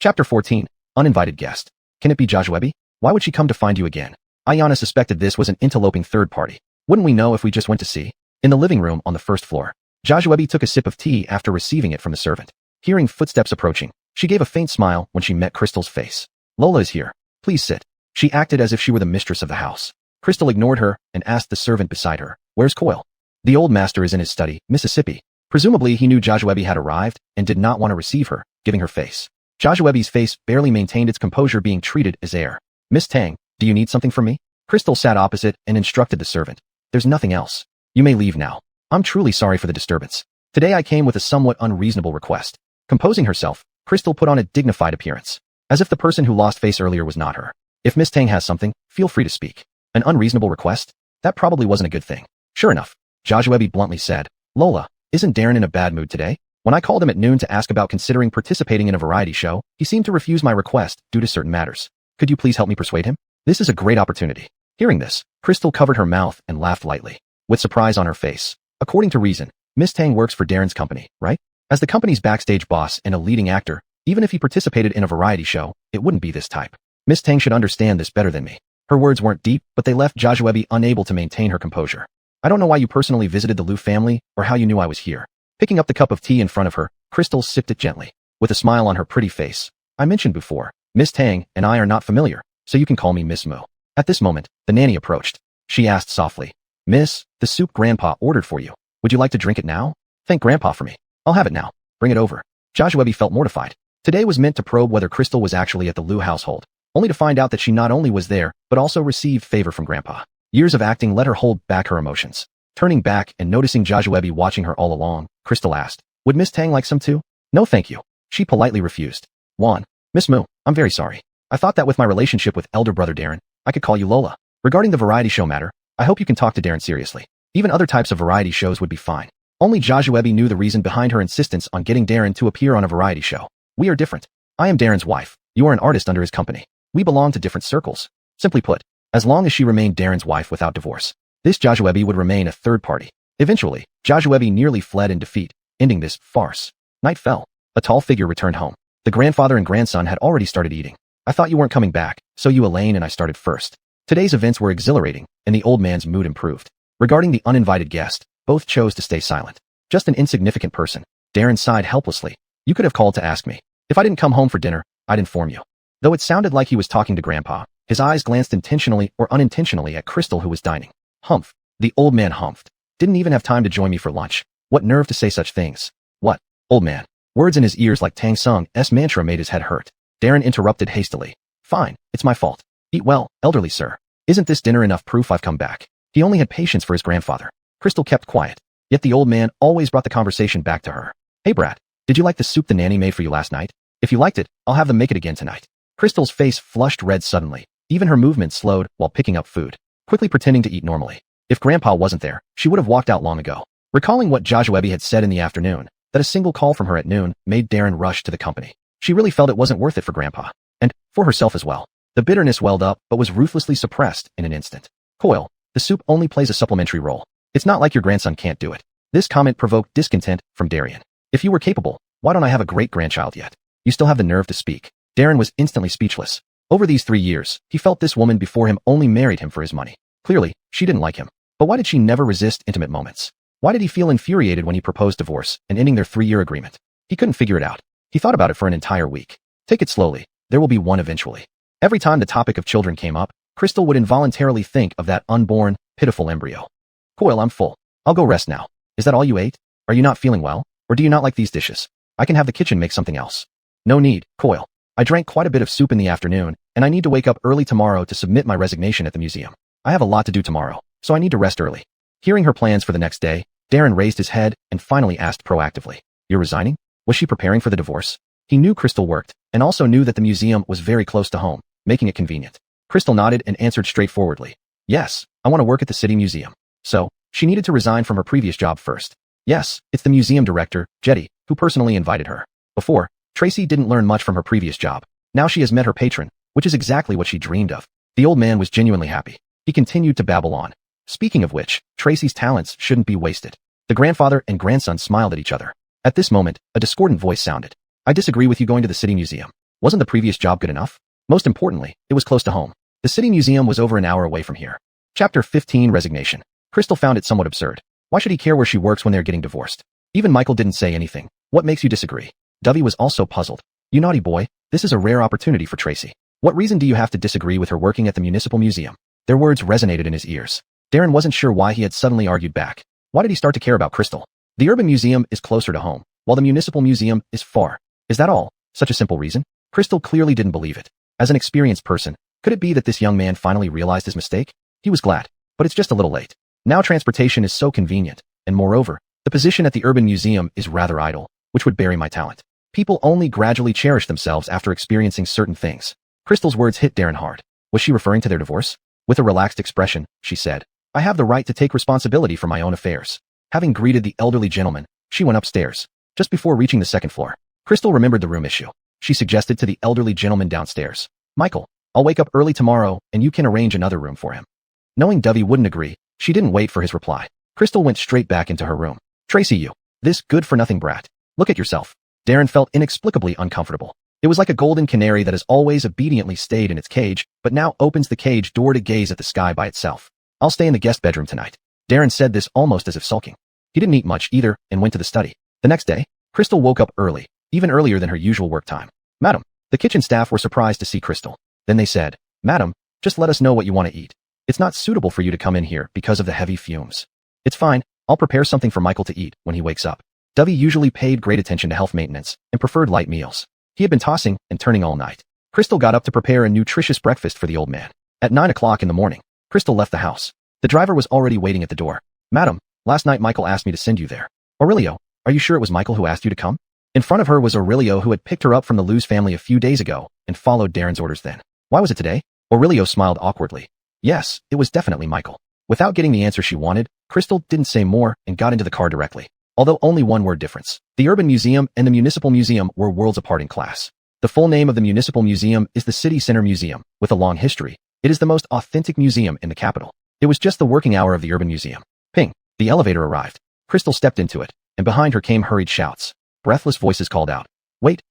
Chapter 14. Uninvited guest. Can it be Joshwebi? Why would she come to find you again? Ayana suspected this was an interloping third party. Wouldn't we know if we just went to see? In the living room on the first floor, Joshua took a sip of tea after receiving it from the servant. Hearing footsteps approaching, she gave a faint smile when she met Crystal's face. Lola is here. Please sit. She acted as if she were the mistress of the house. Crystal ignored her and asked the servant beside her, where's Coyle? The old master is in his study, Mississippi. Presumably he knew Joshua had arrived and did not want to receive her, giving her face. Joshua's face barely maintained its composure, being treated as air. Miss Tang, do you need something from me? Crystal sat opposite and instructed the servant. There's nothing else. You may leave now. I'm truly sorry for the disturbance. Today I came with a somewhat unreasonable request. Composing herself, Crystal put on a dignified appearance, as if the person who lost face earlier was not her. If Miss Tang has something, feel free to speak. An unreasonable request? That probably wasn't a good thing. Sure enough, Joshua bluntly said, Lola, isn't Darren in a bad mood today? When I called him at noon to ask about considering participating in a variety show, he seemed to refuse my request due to certain matters. Could you please help me persuade him? This is a great opportunity. Hearing this, Crystal covered her mouth and laughed lightly, with surprise on her face. According to reason, Miss Tang works for Darren's company, right? As the company's backstage boss and a leading actor, even if he participated in a variety show, it wouldn't be this type. Miss Tang should understand this better than me. Her words weren't deep, but they left Joshua unable to maintain her composure. I don't know why you personally visited the Liu family or how you knew I was here. Picking up the cup of tea in front of her, Crystal sipped it gently, with a smile on her pretty face. I mentioned before, Miss Tang and I are not familiar, so you can call me Miss Mu. At this moment, the nanny approached. She asked softly, Miss, the soup Grandpa ordered for you. Would you like to drink it now? Thank Grandpa for me. I'll have it now. Bring it over. Joshua felt mortified. Today was meant to probe whether Crystal was actually at the Liu household, only to find out that she not only was there, but also received favor from Grandpa. Years of acting let her hold back her emotions. Turning back and noticing Joshua watching her all along, Crystal asked, would Miss Tang like some too? No thank you. She politely refused. Miss Mu, I'm very sorry. I thought that with my relationship with elder brother Darren, I could call you Lola. Regarding the variety show matter, I hope you can talk to Darren seriously. Even other types of variety shows would be fine. Only Joshua knew the reason behind her insistence on getting Darren to appear on a variety show. We are different. I am Darren's wife. You are an artist under his company. We belong to different circles. Simply put, as long as she remained Darren's wife without divorce, this Joshua would remain a third party. Eventually, Joshua nearly fled in defeat, ending this farce. Night fell. A tall figure returned home. The grandfather and grandson had already started eating. I thought you weren't coming back, so you, Elaine, and I started first. Today's events were exhilarating, and the old man's mood improved. Regarding the uninvited guest, both chose to stay silent. Just an insignificant person. Darren sighed helplessly. You could have called to ask me. If I didn't come home for dinner, I'd inform you. Though it sounded like he was talking to Grandpa, his eyes glanced intentionally or unintentionally at Crystal, who was dining. Humph. The old man humphed. Didn't even have time to join me for lunch. What nerve to say such things. What? Old man. Words in his ears like Tang Sung's mantra made his head hurt. Darren interrupted hastily. Fine, it's my fault. Eat well, elderly sir. Isn't this dinner enough proof I've come back? He only had patience for his grandfather. Crystal kept quiet. Yet the old man always brought the conversation back to her. Hey brat, did you like the soup the nanny made for you last night? If you liked it, I'll have them make it again tonight. Crystal's face flushed red suddenly. Even her movements slowed while picking up food, quickly pretending to eat normally. If Grandpa wasn't there, she would have walked out long ago. Recalling what Joshua had said in the afternoon, that a single call from her at noon made Darren rush to the company. She really felt it wasn't worth it for Grandpa. And for herself as well. The bitterness welled up but was ruthlessly suppressed in an instant. Coyle, the soup only plays a supplementary role. It's not like your grandson can't do it. This comment provoked discontent from Darren. If you were capable, why don't I have a great-grandchild yet? You still have the nerve to speak. Darren was instantly speechless. Over these 3 years, he felt this woman before him only married him for his money. Clearly, she didn't like him. But why did she never resist intimate moments? Why did he feel infuriated when he proposed divorce and ending their 3-year agreement? He couldn't figure it out. He thought about it for an entire week. Take it slowly. There will be one eventually. Every time the topic of children came up, Crystal would involuntarily think of that unborn, pitiful embryo. Coyle, I'm full. I'll go rest now. Is that all you ate? Are you not feeling well? Or do you not like these dishes? I can have the kitchen make something else. No need, Coyle. I drank quite a bit of soup in the afternoon, and I need to wake up early tomorrow to submit my resignation at the museum. I have a lot to do tomorrow, so I need to rest early. Hearing her plans for the next day, Darren raised his head and finally asked proactively, You're resigning? Was she preparing for the divorce? He knew Crystal worked, and also knew that the museum was very close to home, making it convenient. Crystal nodded and answered straightforwardly. Yes, I want to work at the city museum. So, she needed to resign from her previous job first. Yes, it's the museum director, Jetty, who personally invited her. Before, Tracy didn't learn much from her previous job. Now she has met her patron, which is exactly what she dreamed of. The old man was genuinely happy. He continued to babble on. Speaking of which, Tracy's talents shouldn't be wasted. The grandfather and grandson smiled at each other. At this moment, a discordant voice sounded. I disagree with you going to the city museum. Wasn't the previous job good enough? Most importantly, it was close to home. The city museum was over an hour away from here. Chapter 15 Resignation. Crystal found it somewhat absurd. Why should he care where she works when they're getting divorced? Even Michael didn't say anything. What makes you disagree? Dovey was also puzzled. You naughty boy, this is a rare opportunity for Tracy. What reason do you have to disagree with her working at the Municipal Museum? Their words resonated in his ears. Darren wasn't sure why he had suddenly argued back. Why did he start to care about Crystal? The Urban Museum is closer to home, while the Municipal Museum is far. Is that all? Such a simple reason? Crystal clearly didn't believe it. As an experienced person, could it be that this young man finally realized his mistake? He was glad, but it's just a little late. Now transportation is so convenient, and moreover, the position at the Urban Museum is rather idle, which would bury my talent. People only gradually cherish themselves after experiencing certain things. Crystal's words hit Darren hard. Was she referring to their divorce? With a relaxed expression, she said, I have the right to take responsibility for my own affairs. Having greeted the elderly gentleman, she went upstairs. Just before reaching the second floor, Crystal remembered the room issue. She suggested to the elderly gentleman downstairs, Michael, I'll wake up early tomorrow and you can arrange another room for him. Knowing Dovey wouldn't agree, she didn't wait for his reply. Crystal went straight back into her room. Tracy, you. This good-for-nothing brat. Look at yourself. Darren felt inexplicably uncomfortable. It was like a golden canary that has always obediently stayed in its cage, but now opens the cage door to gaze at the sky by itself. I'll stay in the guest bedroom tonight. Darren said this almost as if sulking. He didn't eat much either and went to the study. The next day, Crystal woke up early, even earlier than her usual work time. Madam, the kitchen staff were surprised to see Crystal. Then they said, Madam, just let us know what you want to eat. It's not suitable for you to come in here because of the heavy fumes. It's fine, I'll prepare something for Michael to eat when he wakes up. Dovey usually paid great attention to health maintenance and preferred light meals. He had been tossing and turning all night. Crystal got up to prepare a nutritious breakfast for the old man. At 9 o'clock in the morning, Crystal left the house. The driver was already waiting at the door. Madam, last night Michael asked me to send you there. Aurelio, are you sure it was Michael who asked you to come? In front of her was Aurelio, who had picked her up from the Luz family a few days ago and followed Darren's orders then. Why was it today? Aurelio smiled awkwardly. Yes, it was definitely Michael. Without getting the answer she wanted, Crystal didn't say more and got into the car directly. Although only one word difference. The Urban Museum and the Municipal Museum were worlds apart in class. The full name of the Municipal Museum is the City Center Museum, with a long history. It is the most authentic museum in the capital. It was just the working hour of the Urban Museum. Ping! The elevator arrived. Crystal stepped into it, and behind her came hurried shouts. Breathless voices called out, Wait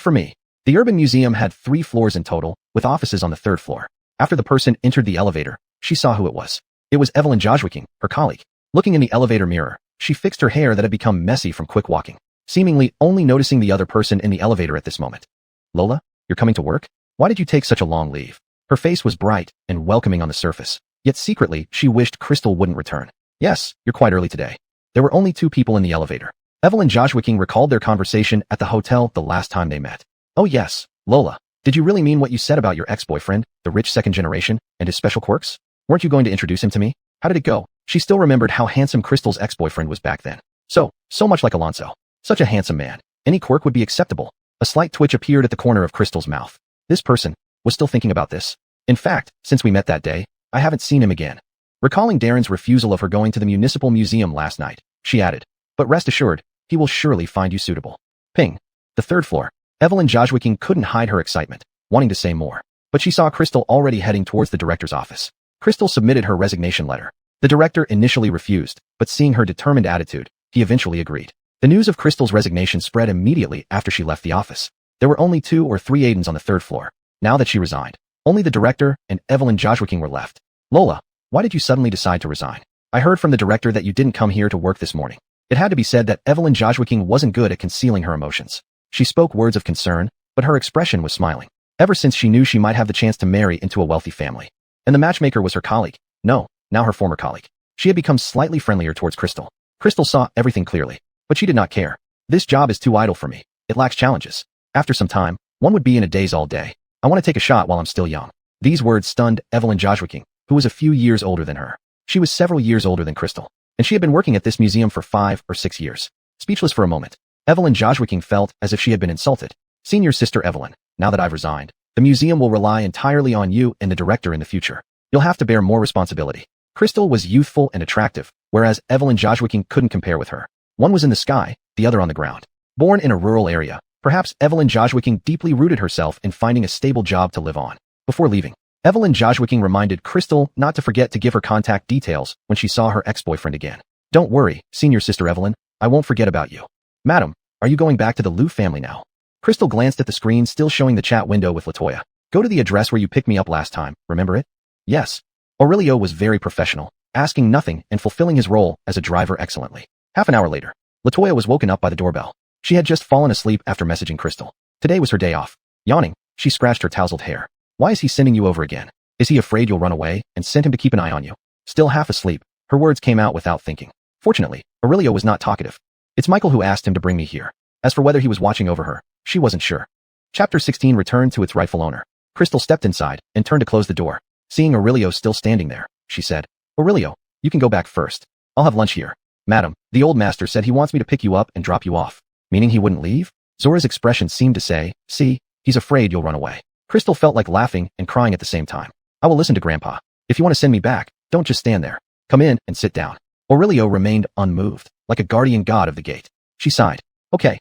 for me. The Urban Museum had 3 floors in total, with offices on the 3rd floor. After the person entered the elevator, she saw who it was. It was Evelyn Jojwiking, her colleague. Looking in the elevator mirror, she fixed her hair that had become messy from quick walking, seemingly only noticing the other person in the elevator at this moment. Lola, you're coming to work? Why did you take such a long leave? Her face was bright and welcoming on the surface, yet secretly she wished Crystal wouldn't return. Yes, you're quite early today. There were only 2 people in the elevator. Evelyn Jojwiking recalled their conversation at the hotel the last time they met. Oh yes, Lola, did you really mean what you said about your ex-boyfriend, the rich second generation, and his special quirks? Weren't you going to introduce him to me? How did it go? She still remembered how handsome Crystal's ex-boyfriend was back then. So much like Alonso. Such a handsome man. Any quirk would be acceptable. A slight twitch appeared at the corner of Crystal's mouth. This person was still thinking about this. In fact, since we met that day, I haven't seen him again. Recalling Darren's refusal of her going to the Municipal Museum last night, she added, but rest assured, he will surely find you suitable. Ping. The 3rd floor. Evelyn Jojwiking couldn't hide her excitement, wanting to say more, but she saw Crystal already heading towards the director's office. Crystal submitted her resignation letter. The director initially refused, but seeing her determined attitude, he eventually agreed. The news of Crystal's resignation spread immediately after she left the office. There were only 2 or 3 Aidens on the 3rd floor. Now that she resigned, only the director and Evelyn Jojwiking were left. Lola, why did you suddenly decide to resign? I heard from the director that you didn't come here to work this morning. It had to be said that Evelyn Jojwiking wasn't good at concealing her emotions. She spoke words of concern, but her expression was smiling. Ever since she knew she might have the chance to marry into a wealthy family. And the matchmaker was her colleague. No, now her former colleague. She had become slightly friendlier towards Crystal. Crystal saw everything clearly, but she did not care. This job is too idle for me. It lacks challenges. After some time, one would be in a daze all day. I want to take a shot while I'm still young. These words stunned Evelyn Jojwiking, who was a few years older than her. She was several years older than Crystal, and she had been working at this museum for 5 or 6 years. Speechless for a moment, Evelyn Jojwiking felt as if she had been insulted. Senior Sister Evelyn, now that I've resigned, the museum will rely entirely on you and the director in the future. You'll have to bear more responsibility. Crystal was youthful and attractive, whereas Evelyn Jojwiking couldn't compare with her. One was in the sky, the other on the ground. Born in a rural area, perhaps Evelyn Jojwiking deeply rooted herself in finding a stable job to live on. Before leaving, Evelyn Jojwiking reminded Crystal not to forget to give her contact details when she saw her ex-boyfriend again. Don't worry, Senior Sister Evelyn, I won't forget about you. Madam, are you going back to the Liu family now? Crystal glanced at the screen still showing the chat window with Latoya. Go to the address where you picked me up last time, remember it? Yes. Aurelio was very professional, asking nothing and fulfilling his role as a driver excellently. Half an hour later, Latoya was woken up by the doorbell. She had just fallen asleep after messaging Crystal. Today was her day off. Yawning, she scratched her tousled hair. Why is he sending you over again? Is he afraid you'll run away and sent him to keep an eye on you? Still half asleep, her words came out without thinking. Fortunately, Aurelio was not talkative. It's Michael who asked him to bring me here. As for whether he was watching over her, she wasn't sure. Chapter 16 returned to its rightful owner. Crystal stepped inside and turned to close the door. Seeing Aurelio still standing there, she said, Aurelio, you can go back first. I'll have lunch here. Madam, the old master said he wants me to pick you up and drop you off. Meaning he wouldn't leave? Zora's expression seemed to say, see, he's afraid you'll run away. Crystal felt like laughing and crying at the same time. I will listen to Grandpa. If you want to send me back, don't just stand there. Come in and sit down. Aurelio remained unmoved, like a guardian god of the gate. She sighed. Okay,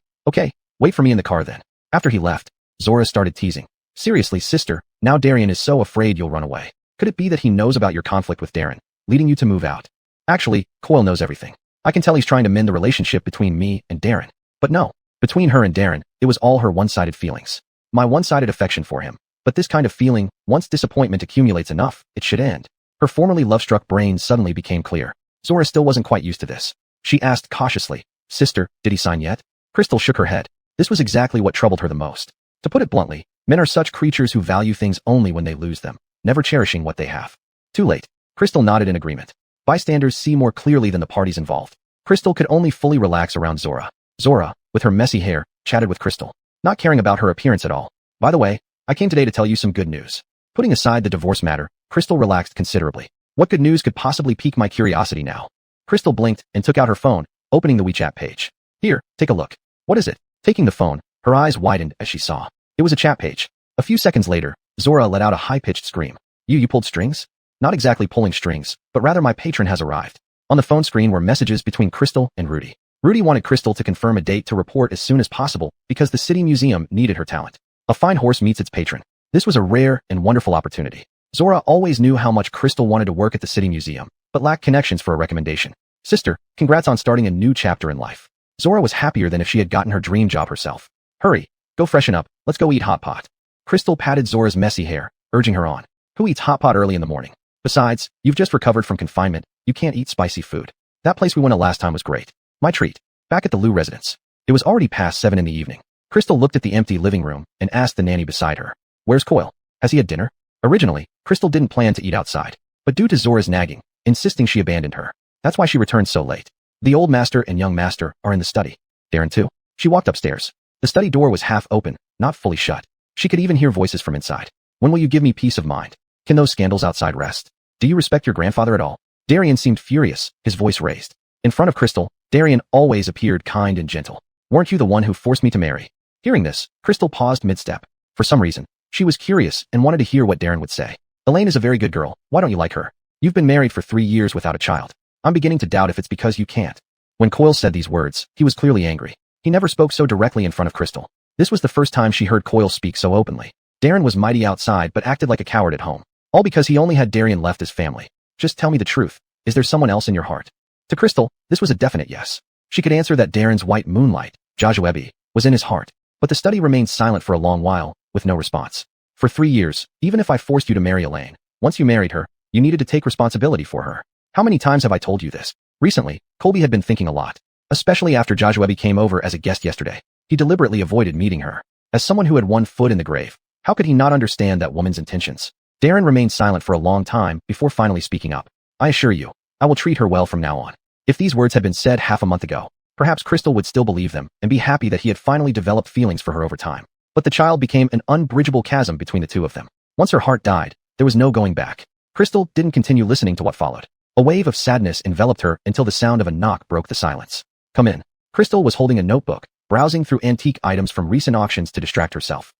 wait for me in the car then. After he left, Zora started teasing. Seriously, sister, now Darien is so afraid you'll run away. Could it be that he knows about your conflict with Darren, leading you to move out? Actually, Coyle knows everything. I can tell he's trying to mend the relationship between me and Darren. But no, between her and Darren, it was all her one-sided feelings. My one-sided affection for him. But this kind of feeling, once disappointment accumulates enough, it should end. Her formerly love-struck brain suddenly became clear. Zora still wasn't quite used to this. She asked cautiously, Sister, did he sign yet? Crystal shook her head. This was exactly what troubled her the most. To put it bluntly, men are such creatures who value things only when they lose them, never cherishing what they have. Too late. Crystal nodded in agreement. Bystanders see more clearly than the parties involved. Crystal could only fully relax around Zora. Zora, with her messy hair, chatted with Crystal, not caring about her appearance at all. By the way, I came today to tell you some good news. Putting aside the divorce matter, Crystal relaxed considerably. What good news could possibly pique my curiosity now? Crystal blinked and took out her phone, opening the WeChat page. Here, take a look. What is it? Taking the phone, her eyes widened as she saw. It was a chat page. A few seconds later, Zora let out a high-pitched scream. You pulled strings? Not exactly pulling strings, but rather my patron has arrived. On the phone screen were messages between Crystal and Rudy. Rudy wanted Crystal to confirm a date to report as soon as possible because the city museum needed her talent. A fine horse meets its patron. This was a rare and wonderful opportunity. Zora always knew how much Crystal wanted to work at the city museum, but lacked connections for a recommendation. Sister, congrats on starting a new chapter in life. Zora was happier than if she had gotten her dream job herself. Hurry, go freshen up, let's go eat hot pot. Crystal patted Zora's messy hair, urging her on. Who eats hot pot early in the morning? Besides, you've just recovered from confinement, you can't eat spicy food. That place we went to last time was great. My treat. Back at the Liu residence. It was already past 7 in the evening. Crystal looked at the empty living room and asked the nanny beside her. Where's Coyle? Has he had dinner? Originally, Crystal didn't plan to eat outside, but due to Zora's nagging, insisting she abandoned her. That's why she returned so late. The old master and young master are in the study. Darren too. She walked upstairs. The study door was half open, not fully shut. She could even hear voices from inside. When will you give me peace of mind? Can those scandals outside rest? Do you respect your grandfather at all? Darien seemed furious, his voice raised. In front of Crystal, Darien always appeared kind and gentle. Weren't you the one who forced me to marry? Hearing this, Crystal paused mid-step. For some reason, she was curious and wanted to hear what Darren would say. Elaine is a very good girl. Why don't you like her? You've been married for 3 years without a child. I'm beginning to doubt if it's because you can't. When Coyle said these words, he was clearly angry. He never spoke so directly in front of Crystal. This was the first time she heard Coyle speak so openly. Darren was mighty outside but acted like a coward at home. All because he only had Darien left as family. Just tell me the truth. Is there someone else in your heart? To Crystal, this was a definite yes. She could answer that Darren's white moonlight, Jajuebi, was in his heart. But the study remained silent for a long while, with no response. For 3 years, even if I forced you to marry Elaine, once you married her, you needed to take responsibility for her. How many times have I told you this? Recently, Colby had been thinking a lot. Especially after Jajuebi came over as a guest yesterday. He deliberately avoided meeting her. As someone who had one foot in the grave, how could he not understand that woman's intentions? Darren remained silent for a long time before finally speaking up. I assure you, I will treat her well from now on. If these words had been said half a month ago, perhaps Crystal would still believe them and be happy that he had finally developed feelings for her over time. But the child became an unbridgeable chasm between the two of them. Once her heart died, there was no going back. Crystal didn't continue listening to what followed. A wave of sadness enveloped her until the sound of a knock broke the silence. Come in. Crystal was holding a notebook, browsing through antique items from recent auctions to distract herself.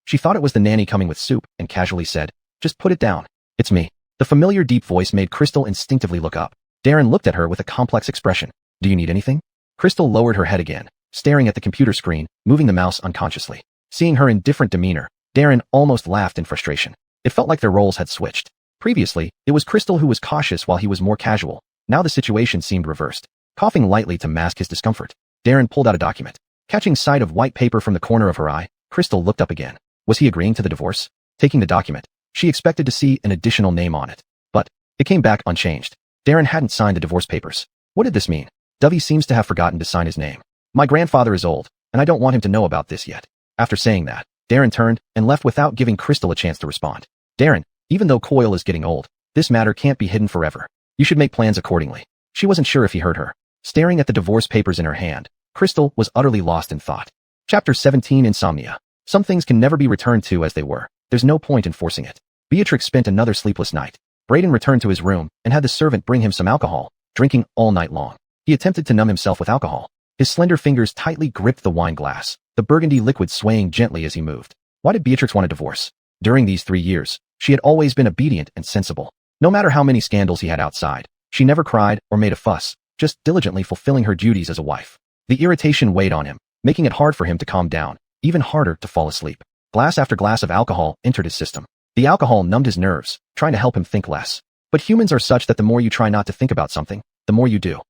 She thought it was the nanny coming with soup and casually said, just put it down. It's me. The familiar deep voice made Crystal instinctively look up. Darren looked at her with a complex expression. Do you need anything? Crystal lowered her head again, staring at the computer screen, moving the mouse unconsciously. Seeing her indifferent demeanor, Darren almost laughed in frustration. It felt like their roles had switched. Previously, it was Crystal who was cautious while he was more casual. Now the situation seemed reversed. Coughing lightly to mask his discomfort, Darren pulled out a document. Catching sight of white paper from the corner of her eye, Crystal looked up again. Was he agreeing to the divorce? Taking the document, she expected to see an additional name on it. But it came back unchanged. Darren hadn't signed the divorce papers. What did this mean? Dovey seems to have forgotten to sign his name. My grandfather is old, and I don't want him to know about this yet. After saying that, Darren turned and left without giving Crystal a chance to respond. Darren, even though Coyle is getting old, this matter can't be hidden forever. You should make plans accordingly. She wasn't sure if he heard her. Staring at the divorce papers in her hand, Crystal was utterly lost in thought. Chapter 17 Insomnia. Some things can never be returned to as they were. There's no point in forcing it. Beatrix spent another sleepless night. Braden returned to his room and had the servant bring him some alcohol, drinking all night long. He attempted to numb himself with alcohol. His slender fingers tightly gripped the wine glass, the burgundy liquid swaying gently as he moved. Why did Beatrix want a divorce? During these 3 years, she had always been obedient and sensible. No matter how many scandals he had outside, she never cried or made a fuss, just diligently fulfilling her duties as a wife. The irritation weighed on him, making it hard for him to calm down, even harder to fall asleep. Glass after glass of alcohol entered his system. The alcohol numbed his nerves, trying to help him think less. But humans are such that the more you try not to think about something, the more you do.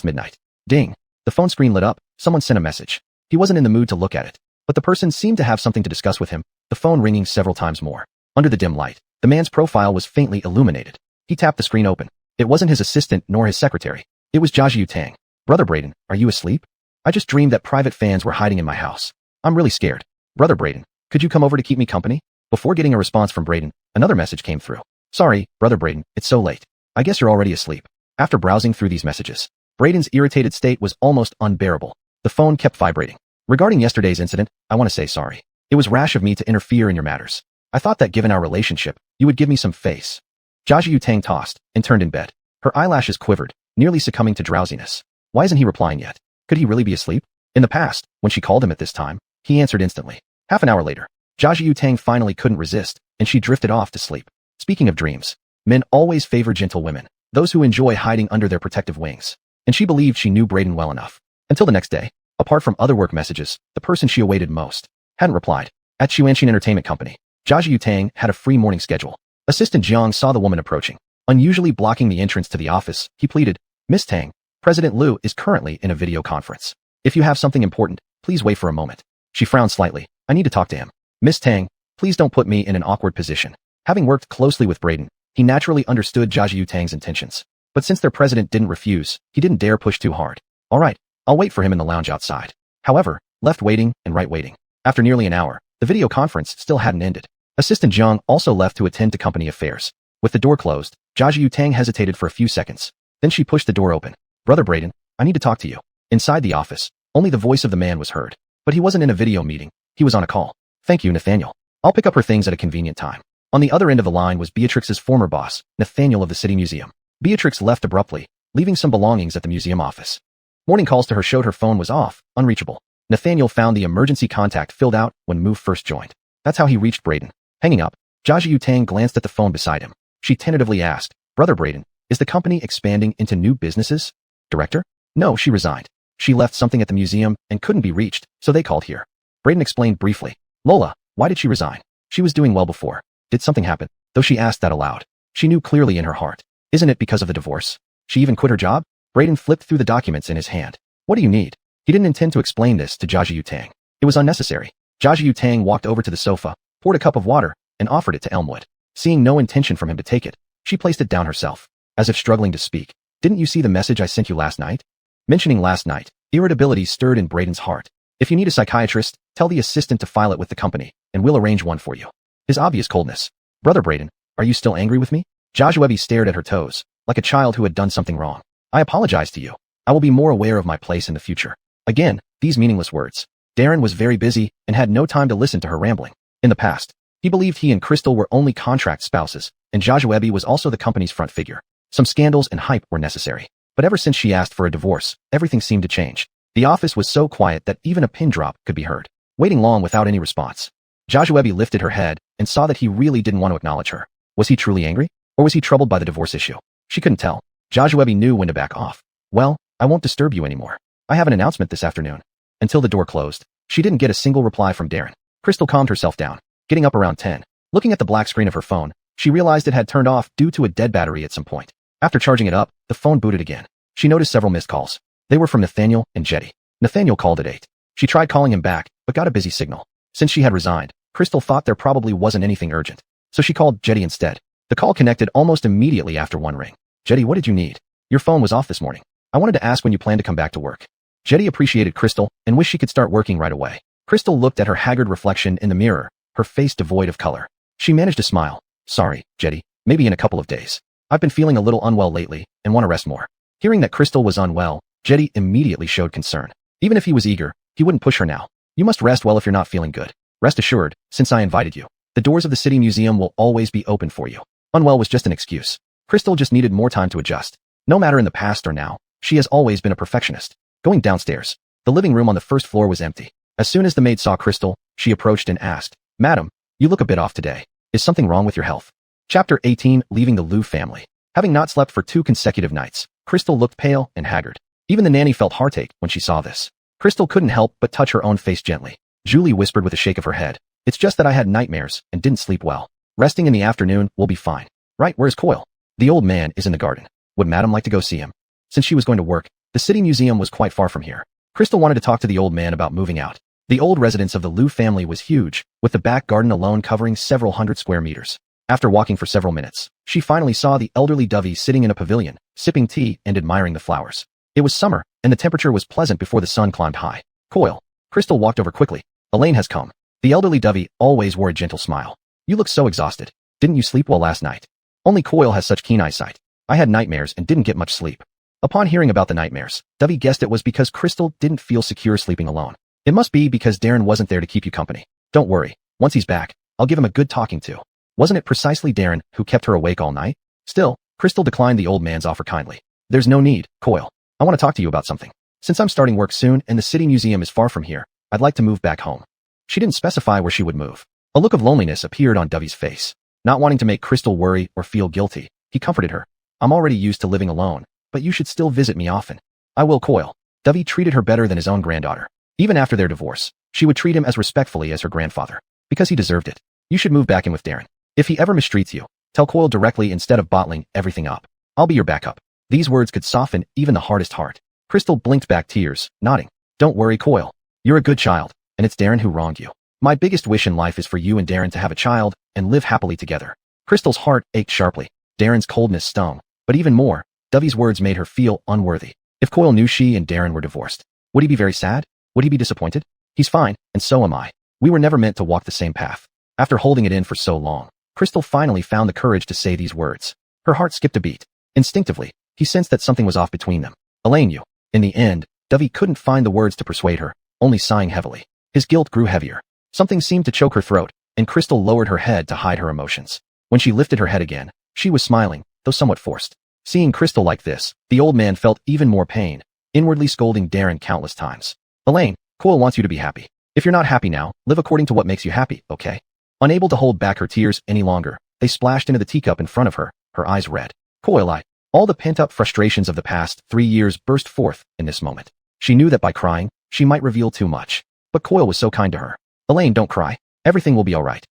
midnight. Ding. The phone screen lit up. Someone sent a message. He wasn't in the mood to look at it, but the person seemed to have something to discuss with him, the phone ringing several times more. Under the dim light, the man's profile was faintly illuminated. He tapped the screen open. It wasn't his assistant nor his secretary. It was Jiajiu Tang. Brother Braden, are you asleep? I just dreamed that private fans were hiding in my house. I'm really scared. Brother Braden, could you come over to keep me company? Before getting a response from Braden, another message came through. Sorry, Brother Braden, it's so late. I guess you're already asleep. After browsing through these messages, Braden's irritated state was almost unbearable. The phone kept vibrating. Regarding yesterday's incident, I want to say sorry. It was rash of me to interfere in your matters. I thought that given our relationship, you would give me some face. Jiajiu Tang tossed and turned in bed. Her eyelashes quivered, nearly succumbing to drowsiness. Why isn't he replying yet? Could he really be asleep? In the past, when she called him at this time, he answered instantly. Half an hour later, Jiajiu Tang finally couldn't resist, and she drifted off to sleep. Speaking of dreams, men always favor gentle women, those who enjoy hiding under their protective wings. And she believed she knew Braden well enough. Until the next day, apart from other work messages, the person she awaited most hadn't replied. At Xuanxin Entertainment Company, Jiajiu Tang had a free morning schedule. Assistant Jiang saw the woman approaching. Unusually blocking the entrance to the office, he pleaded, Miss Tang, President Liu is currently in a video conference. If you have something important, please wait for a moment. She frowned slightly. I need to talk to him. Miss Tang, please don't put me in an awkward position. Having worked closely with Braden, he naturally understood Jiajiu Tang's intentions. But since their president didn't refuse, he didn't dare push too hard. All right, I'll wait for him in the lounge outside. However, left waiting and right waiting. After nearly an hour, the video conference still hadn't ended. Assistant Jiang also left to attend to company affairs. With the door closed, Jiajiu Tang hesitated for a few seconds. Then she pushed the door open. Brother Braden, I need to talk to you. Inside the office, only the voice of the man was heard. But he wasn't in a video meeting. He was on a call. Thank you, Nathaniel. I'll pick up her things at a convenient time. On the other end of the line was Beatrix's former boss, Nathaniel of the City Museum. Beatrix left abruptly, leaving some belongings at the museum office. Morning calls to her showed her phone was off, unreachable. Nathaniel found the emergency contact filled out when Move first joined. That's how he reached Braden. Hanging up, Jiajiu Tang glanced at the phone beside him. She tentatively asked, Brother Braden, is the company expanding into new businesses? Director? No, she resigned. She left something at the museum and couldn't be reached, so they called here. Braden explained briefly. Lola, why did she resign? She was doing well before. Did something happen? Though she asked that aloud, she knew clearly in her heart. Isn't it because of the divorce? She even quit her job? Braden flipped through the documents in his hand. What do you need? He didn't intend to explain this to Jiajiu Tang. It was unnecessary. Jiajiu Tang walked over to the sofa, poured a cup of water, and offered it to Elmwood. Seeing no intention from him to take it, she placed it down herself, as if struggling to speak. Didn't you see the message I sent you last night? Mentioning last night, irritability stirred in Braden's heart. If you need a psychiatrist, tell the assistant to file it with the company, and we'll arrange one for you. His obvious coldness. Brother Braden, are you still angry with me? Jiajiu stared at her toes, like a child who had done something wrong. I apologize to you. I will be more aware of my place in the future. Again, these meaningless words. Darren was very busy and had no time to listen to her rambling. In the past, he believed he and Crystal were only contract spouses, and Jiajiu was also the company's front figure. Some scandals and hype were necessary. But ever since she asked for a divorce, everything seemed to change. The office was so quiet that even a pin drop could be heard. Waiting long without any response. Jiajiu lifted her head and saw that he really didn't want to acknowledge her. Was he truly angry? Or was he troubled by the divorce issue? She couldn't tell. Jiajiu knew when to back off. Well, I won't disturb you anymore. I have an announcement this afternoon. Until the door closed, she didn't get a single reply from Darren. Crystal calmed herself down, getting up around 10. Looking at the black screen of her phone, she realized it had turned off due to a dead battery at some point. After charging it up, the phone booted again. She noticed several missed calls. They were from Nathaniel and Jetty. Nathaniel called at 8. She tried calling him back, but got a busy signal. Since she had resigned, Crystal thought there probably wasn't anything urgent. So she called Jetty instead. The call connected almost immediately after one ring. Jetty, what did you need? Your phone was off this morning. I wanted to ask when you plan to come back to work. Jetty appreciated Crystal and wished she could start working right away. Crystal looked at her haggard reflection in the mirror, her face devoid of color. She managed to smile. Sorry, Jetty, maybe in a couple of days. I've been feeling a little unwell lately and want to rest more. Hearing that Crystal was unwell, Jetty immediately showed concern. Even if he was eager, he wouldn't push her now. You must rest well if you're not feeling good. Rest assured, since I invited you, the doors of the city museum will always be open for you. Unwell was just an excuse. Crystal just needed more time to adjust. No matter in the past or now, she has always been a perfectionist. Going downstairs, the living room on the first floor was empty. As soon as the maid saw Crystal, she approached and asked, Madam, you look a bit off today. Is something wrong with your health? Chapter 18, Leaving the Liu family. Having not slept for 2 consecutive nights, Crystal looked pale and haggard. Even the nanny felt heartache when she saw this. Crystal couldn't help but touch her own face gently. Julie whispered with a shake of her head. It's just that I had nightmares and didn't sleep well. Resting in the afternoon will be fine. Right, where's Coyle? The old man is in the garden. Would Madam like to go see him? Since she was going to work, the city museum was quite far from here. Crystal wanted to talk to the old man about moving out. The old residence of the Liu family was huge, with the back garden alone covering several hundred square meters. After walking for several minutes, she finally saw the elderly Dovey sitting in a pavilion, sipping tea and admiring the flowers. It was summer, and the temperature was pleasant before the sun climbed high. Coyle. Crystal walked over quickly. Elaine has come. The elderly Dovey always wore a gentle smile. You look so exhausted. Didn't you sleep well last night? Only Coyle has such keen eyesight. I had nightmares and didn't get much sleep. Upon hearing about the nightmares, Dovey guessed it was because Crystal didn't feel secure sleeping alone. It must be because Darren wasn't there to keep you company. Don't worry. Once he's back, I'll give him a good talking to. Wasn't it precisely Darren who kept her awake all night? Still, Crystal declined the old man's offer kindly. There's no need, Coyle. I want to talk to you about something. Since I'm starting work soon and the city museum is far from here, I'd like to move back home. She didn't specify where she would move. A look of loneliness appeared on Dovey's face. Not wanting to make Crystal worry or feel guilty, he comforted her. I'm already used to living alone, but you should still visit me often. I will, Coyle. Dovey treated her better than his own granddaughter. Even after their divorce, she would treat him as respectfully as her grandfather. Because he deserved it. You should move back in with Darren. If he ever mistreats you, tell Coyle directly instead of bottling everything up. I'll be your backup. These words could soften even the hardest heart. Crystal blinked back tears, nodding. Don't worry, Coyle. You're a good child, and it's Darren who wronged you. My biggest wish in life is for you and Darren to have a child and live happily together. Crystal's heart ached sharply. Darren's coldness stung. But even more, Dovey's words made her feel unworthy. If Coyle knew she and Darren were divorced, would he be very sad? Would he be disappointed? He's fine, and so am I. We were never meant to walk the same path. After holding it in for so long, Crystal finally found the courage to say these words. Her heart skipped a beat. Instinctively, he sensed that something was off between them. Elaine, you. In the end, Dovey couldn't find the words to persuade her, only sighing heavily. His guilt grew heavier. Something seemed to choke her throat, and Crystal lowered her head to hide her emotions. When she lifted her head again, she was smiling, though somewhat forced. Seeing Crystal like this, the old man felt even more pain, inwardly scolding Darren countless times. Elaine, Coyle wants you to be happy. If you're not happy now, live according to what makes you happy, okay? Unable to hold back her tears any longer, they splashed into the teacup in front of her, her eyes red. Coyle, all the pent-up frustrations of the past 3 years burst forth in this moment. She knew that by crying, she might reveal too much. But Coyle was so kind to her. Elaine, don't cry. Everything will be all right.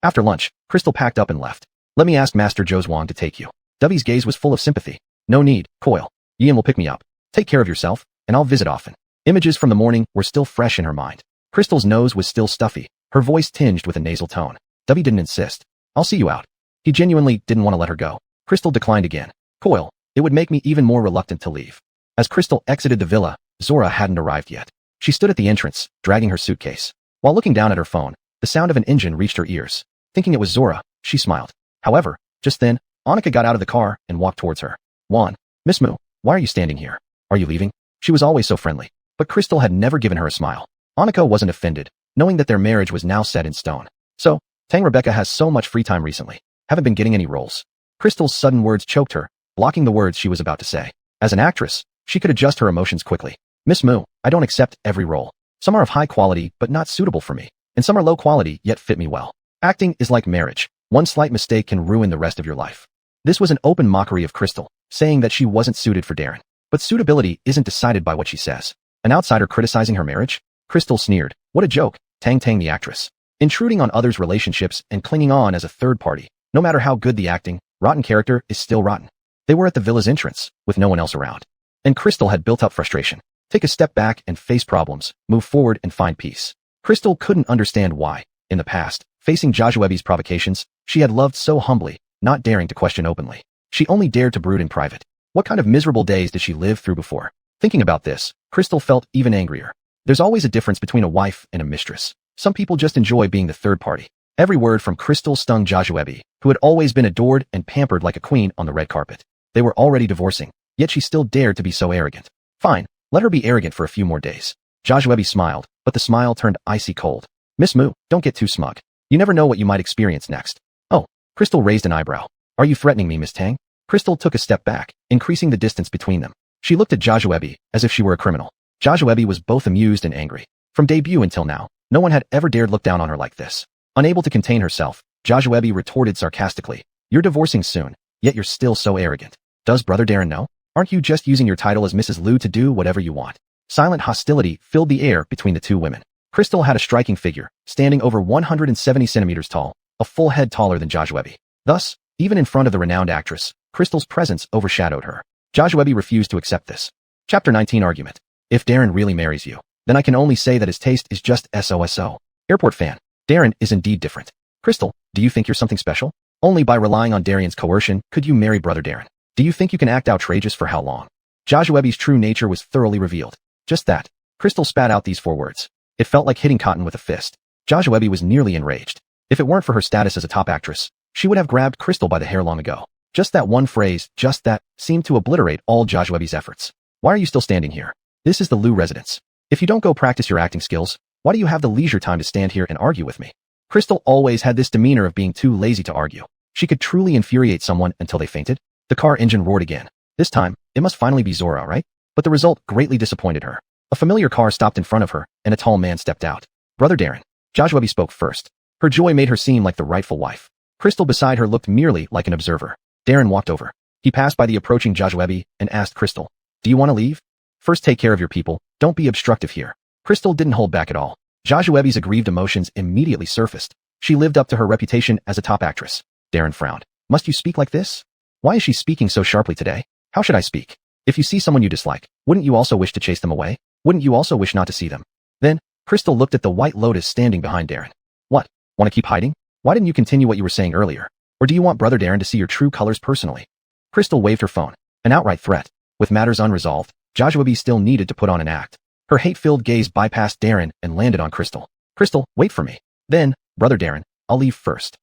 After lunch, Crystal packed up and left. Let me ask Master Zhou Zhuang to take you. Dovey's gaze was full of sympathy. No need, Coyle. Ian will pick me up. Take care of yourself, and I'll visit often. Images from the morning were still fresh in her mind. Crystal's nose was still stuffy, her voice tinged with a nasal tone. Dovey didn't insist. I'll see you out. He genuinely didn't want to let her go. Crystal declined again. Coyle, it would make me even more reluctant to leave. As Crystal exited the villa, Zora hadn't arrived yet. She stood at the entrance, dragging her suitcase. While looking down at her phone, the sound of an engine reached her ears. Thinking it was Zora, she smiled. However, just then, Annika got out of the car and walked towards her. Juan, Miss Mu, why are you standing here? Are you leaving? She was always so friendly. But Crystal had never given her a smile. Annika wasn't offended, knowing that their marriage was now set in stone. So, Tang Rebecca has so much free time recently. Haven't been getting any roles. Crystal's sudden words choked her, blocking the words she was about to say. As an actress, she could adjust her emotions quickly. Miss Mu, I don't accept every role. Some are of high quality but not suitable for me, and some are low quality yet fit me well. Acting is like marriage. One slight mistake can ruin the rest of your life. This was an open mockery of Crystal, saying that she wasn't suited for Darren. But suitability isn't decided by what she says. An outsider criticizing her marriage? Crystal sneered. What a joke, Tang the actress. Intruding on others' relationships and clinging on as a third party. No matter how good the acting, rotten character is still rotten. They were at the villa's entrance, with no one else around. And Crystal had built up frustration. Take a step back and face problems, move forward and find peace. Crystal couldn't understand why, in the past, facing Joshua Eby's provocations, she had loved so humbly, not daring to question openly. She only dared to brood in private. What kind of miserable days did she live through before? Thinking about this, Crystal felt even angrier. There's always a difference between a wife and a mistress. Some people just enjoy being the third party. Every word from Crystal stung Joshua, who had always been adored and pampered like a queen on the red carpet. They were already divorcing, yet she still dared to be so arrogant. Fine, let her be arrogant for a few more days. Joshua smiled, but the smile turned icy cold. Miss Moo, don't get too smug. You never know what you might experience next. Oh, Crystal raised an eyebrow. Are you threatening me, Miss Tang? Crystal took a step back, increasing the distance between them. She looked at Joshua as if she were a criminal. Joshua was both amused and angry. From debut until now, no one had ever dared look down on her like this. Unable to contain herself, Joshua retorted sarcastically. You're divorcing soon, yet you're still so arrogant. Does Brother Darren know? Aren't you just using your title as Mrs. Liu to do whatever you want? Silent hostility filled the air between the two women. Crystal had a striking figure, standing over 170 centimeters tall, a full head taller than Joshua. Thus, even in front of the renowned actress, Crystal's presence overshadowed her. Joshua refused to accept this. Chapter 19 Argument. If Darren really marries you, then I can only say that his taste is just SOSO. Airport fan. Darren is indeed different. Crystal, do you think you're something special? Only by relying on Darren's coercion could you marry Brother Darren. Do you think you can act outrageous for how long? Joshua's true nature was thoroughly revealed. Just that. Crystal spat out these 4 words. It felt like hitting cotton with a fist. Joshua was nearly enraged. If it weren't for her status as a top actress, she would have grabbed Crystal by the hair long ago. Just that one phrase, just that, seemed to obliterate all Joshua's efforts. Why are you still standing here? This is the Liu residence. If you don't go practice your acting skills, why do you have the leisure time to stand here and argue with me? Crystal always had this demeanor of being too lazy to argue. She could truly infuriate someone until they fainted. The car engine roared again. This time, it must finally be Zora, right? But the result greatly disappointed her. A familiar car stopped in front of her, and a tall man stepped out. Brother Darren. Joshua spoke first. Her joy made her seem like the rightful wife. Crystal beside her looked merely like an observer. Darren walked over. He passed by the approaching Joshua and asked Crystal, do you want to leave? First take care of your people, don't be obstructive here. Crystal didn't hold back at all. Joshua's aggrieved emotions immediately surfaced. She lived up to her reputation as a top actress. Darren frowned. Must you speak like this? Why is she speaking so sharply today? How should I speak? If you see someone you dislike, wouldn't you also wish to chase them away? Wouldn't you also wish not to see them? Then, Crystal looked at the white lotus standing behind Darren. What? Want to keep hiding? Why didn't you continue what you were saying earlier? Or do you want Brother Darren to see your true colors personally? Crystal waved her phone. An outright threat. With matters unresolved, Joshua still needed to put on an act. Her hate-filled gaze bypassed Darren and landed on Crystal. Crystal, wait for me. Then, Brother Darren, I'll leave first.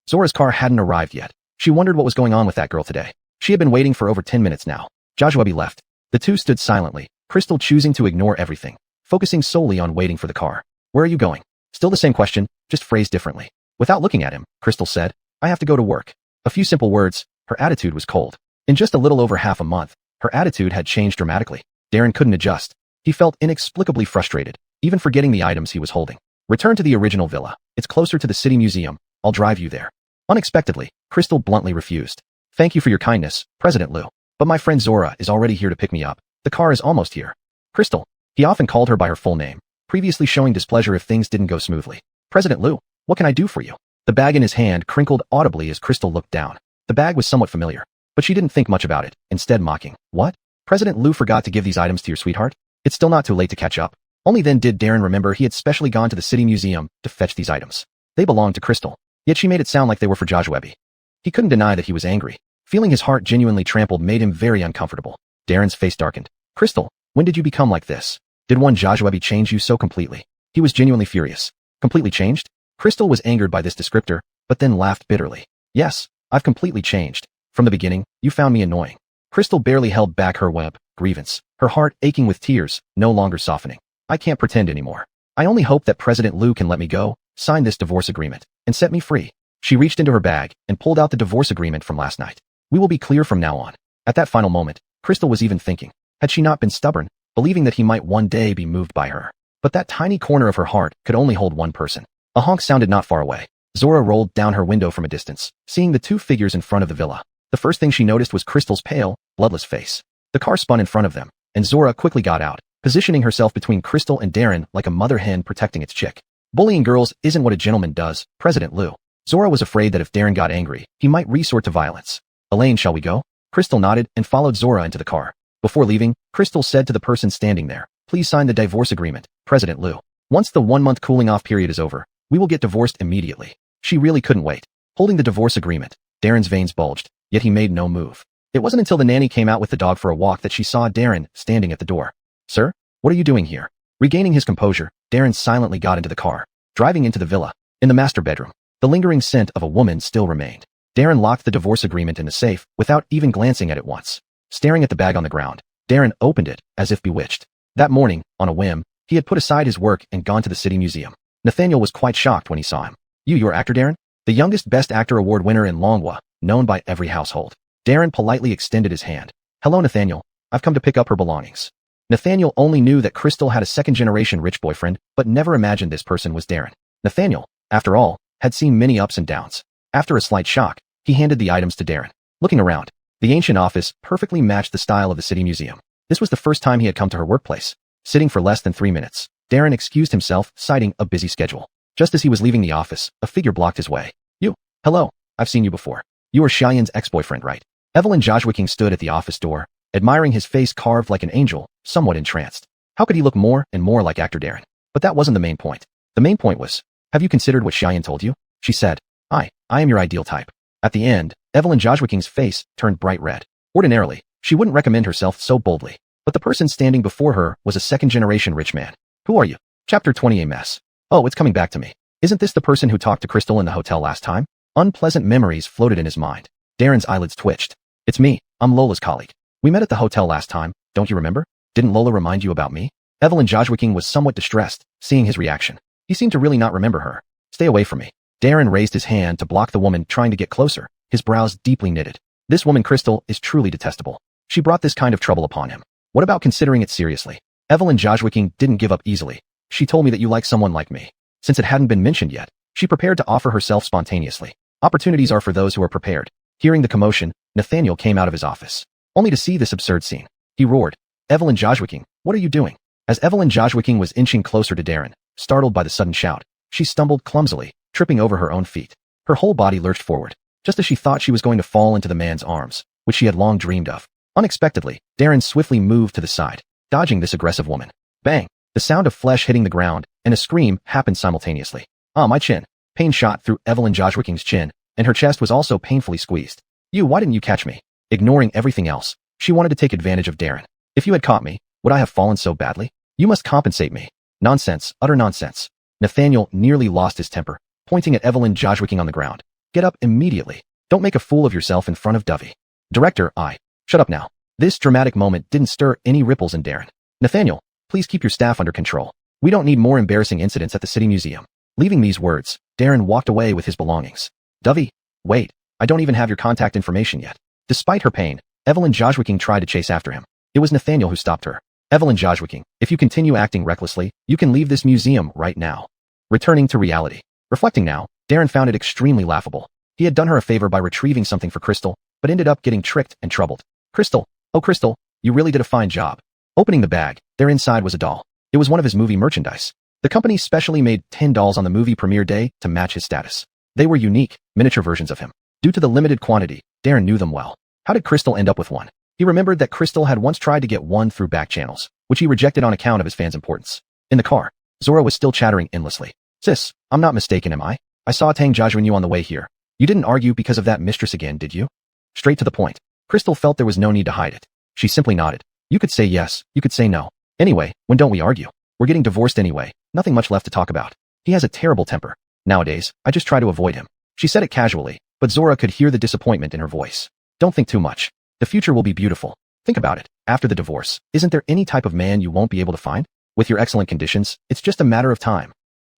Zora's car hadn't arrived yet. She wondered what was going on with that girl today. She had been waiting for over 10 minutes now. Joshua left. The two stood silently, Crystal choosing to ignore everything, focusing solely on waiting for the car. Where are you going? Still the same question, just phrased differently. Without looking at him, Crystal said, I have to go to work. A few simple words, her attitude was cold. In just a little over half a month, her attitude had changed dramatically. Darren couldn't adjust. He felt inexplicably frustrated, even forgetting the items he was holding. Return to the original villa. It's closer to the city museum. I'll drive you there. Unexpectedly, Crystal bluntly refused. Thank you for your kindness, President Liu. But my friend Zora is already here to pick me up. The car is almost here. Crystal. He often called her by her full name, previously showing displeasure if things didn't go smoothly. President Liu, what can I do for you? The bag in his hand crinkled audibly as Crystal looked down. The bag was somewhat familiar, but she didn't think much about it, instead mocking. What? President Liu forgot to give these items to your sweetheart? It's still not too late to catch up. Only then did Darren remember he had specially gone to the city museum to fetch these items. They belonged to Crystal, yet she made it sound like they were for Joshua. He couldn't deny that he was angry. Feeling his heart genuinely trampled made him very uncomfortable. Darren's face darkened. Crystal, when did you become like this? Did one Joshua change you so completely? He was genuinely furious. Completely changed? Crystal was angered by this descriptor, but then laughed bitterly. Yes, I've completely changed. From the beginning, you found me annoying. Crystal barely held back her grievance, her heart aching with tears, no longer softening. I can't pretend anymore. I only hope that President Liu can let me go, sign this divorce agreement, and set me free. She reached into her bag and pulled out the divorce agreement from last night. We will be clear from now on. At that final moment, Crystal was even thinking, had she not been stubborn, believing that he might one day be moved by her. But that tiny corner of her heart could only hold one person. A honk sounded not far away. Zora rolled down her window from a distance, seeing the two figures in front of the villa. The first thing she noticed was Crystal's pale, bloodless face. The car spun in front of them, and Zora quickly got out, positioning herself between Crystal and Darren like a mother hen protecting its chick. Bullying girls isn't what a gentleman does, President Liu. Zora was afraid that if Darren got angry, he might resort to violence. Elaine, shall we go? Crystal nodded and followed Zora into the car. Before leaving, Crystal said to the person standing there, please sign the divorce agreement, President Liu. Once the 1-month cooling-off period is over, we will get divorced immediately. She really couldn't wait. Holding the divorce agreement, Darren's veins bulged. yet he made no move. It wasn't until the nanny came out with the dog for a walk that she saw Darren standing at the door. "Sir, what are you doing here?" Regaining his composure, Darren silently got into the car, driving into the villa. In the master bedroom, the lingering scent of a woman still remained. Darren locked the divorce agreement in the safe without even glancing at it once. Staring at the bag on the ground, Darren opened it as if bewitched. That morning, on a whim, he had put aside his work and gone to the city museum. Nathaniel was quite shocked when he saw him. Your actor, Darren? The youngest Best Actor award winner in Longwa, known by every household. Darren politely extended his hand. "Hello, Nathaniel. I've come to pick up her belongings." Nathaniel only knew that Crystal had a second-generation rich boyfriend, but never imagined this person was Darren. Nathaniel, after all, had seen many ups and downs. After a slight shock, he handed the items to Darren. Looking around, the ancient office perfectly matched the style of the city museum. This was the first time he had come to her workplace. Sitting for less than 3 minutes, Darren excused himself, citing a busy schedule. Just as he was leaving the office, a figure blocked his way. Hello, I've seen you before. You are Cheyenne's ex-boyfriend, right?" Evelyn Joshua stood at the office door, admiring his face carved like an angel, somewhat entranced. How could he look more and more like actor Darren? But that wasn't the main point. The main point was, "Have you considered what Cheyenne told you?" She said. I am your ideal type." At the end, Evelyn Joshua face turned bright red. Ordinarily, she wouldn't recommend herself so boldly. But the person standing before her was a second-generation rich man. "Who are you?" Chapter 20 A mess. "Oh, it's coming back to me. Isn't this the person who talked to Crystal in the hotel last time?" Unpleasant memories floated in his mind. Darren's eyelids twitched. "It's me. I'm Lola's colleague. We met at the hotel last time, don't you remember? Didn't Lola remind you about me?" Evelyn Joshua was somewhat distressed, seeing his reaction. He seemed to really not remember her. "Stay away from me." Darren raised his hand to block the woman trying to get closer, his brows deeply knitted. This woman Crystal is truly detestable. She brought this kind of trouble upon him. What about considering it seriously? Evelyn Joshua didn't give up easily. "She told me that you like someone like me." Since it hadn't been mentioned yet, she prepared to offer herself spontaneously. Opportunities are for those who are prepared. Hearing the commotion, Nathaniel came out of his office, only to see this absurd scene. He roared, "Evelyn Joshua, what are you doing?" As Evelyn Joshua was inching closer to Darren, startled by the sudden shout, she stumbled clumsily, tripping over her own feet. Her whole body lurched forward, just as she thought she was going to fall into the man's arms, which she had long dreamed of. Unexpectedly, Darren swiftly moved to the side, dodging this aggressive woman. Bang! The sound of flesh hitting the ground and a scream happened simultaneously. "Ah, my chin." Pain shot through Evelyn Joshua's chin, and her chest was also painfully squeezed. Why didn't you catch me?" Ignoring everything else, she wanted to take advantage of Darren. "If you had caught me, would I have fallen so badly? You must compensate me." Nonsense, utter nonsense. Nathaniel nearly lost his temper, pointing at Evelyn Joshua on the ground. "Get up immediately. Don't make a fool of yourself in front of Dovey." Director, Shut up now. This dramatic moment didn't stir any ripples in Darren. "Nathaniel, please keep your staff under control. We don't need more embarrassing incidents at the city museum." Leaving these words, Darren walked away with his belongings. "Dovey, wait, I don't even have your contact information yet." Despite her pain, Evelyn Joshua tried to chase after him. It was Nathaniel who stopped her. "Evelyn Joshua, if you continue acting recklessly, you can leave this museum right now." Returning to reality. Reflecting now, Darren found it extremely laughable. He had done her a favor by retrieving something for Crystal, but ended up getting tricked and troubled. "Crystal, oh Crystal, you really did a fine job." Opening the bag, there inside was a doll. It was one of his movie merchandise. The company specially made 10 dolls on the movie premiere day to match his status. They were unique, miniature versions of him. Due to the limited quantity, Darren knew them well. How did Crystal end up with one? He remembered that Crystal had once tried to get one through back channels, which he rejected on account of his fans' importance. In the car, Zora was still chattering endlessly. "Sis, I'm not mistaken, am I? I saw Tang Jaju and you on the way here. You didn't argue because of that mistress again, did you?" Straight to the point. Crystal felt there was no need to hide it. She simply nodded. "You could say yes, you could say no. Anyway, when don't we argue? We're getting divorced anyway, nothing much left to talk about. He has a terrible temper. Nowadays, I just try to avoid him." She said it casually, but Zora could hear the disappointment in her voice. "Don't think too much. The future will be beautiful. Think about it. After the divorce, isn't there any type of man you won't be able to find? With your excellent conditions, it's just a matter of time."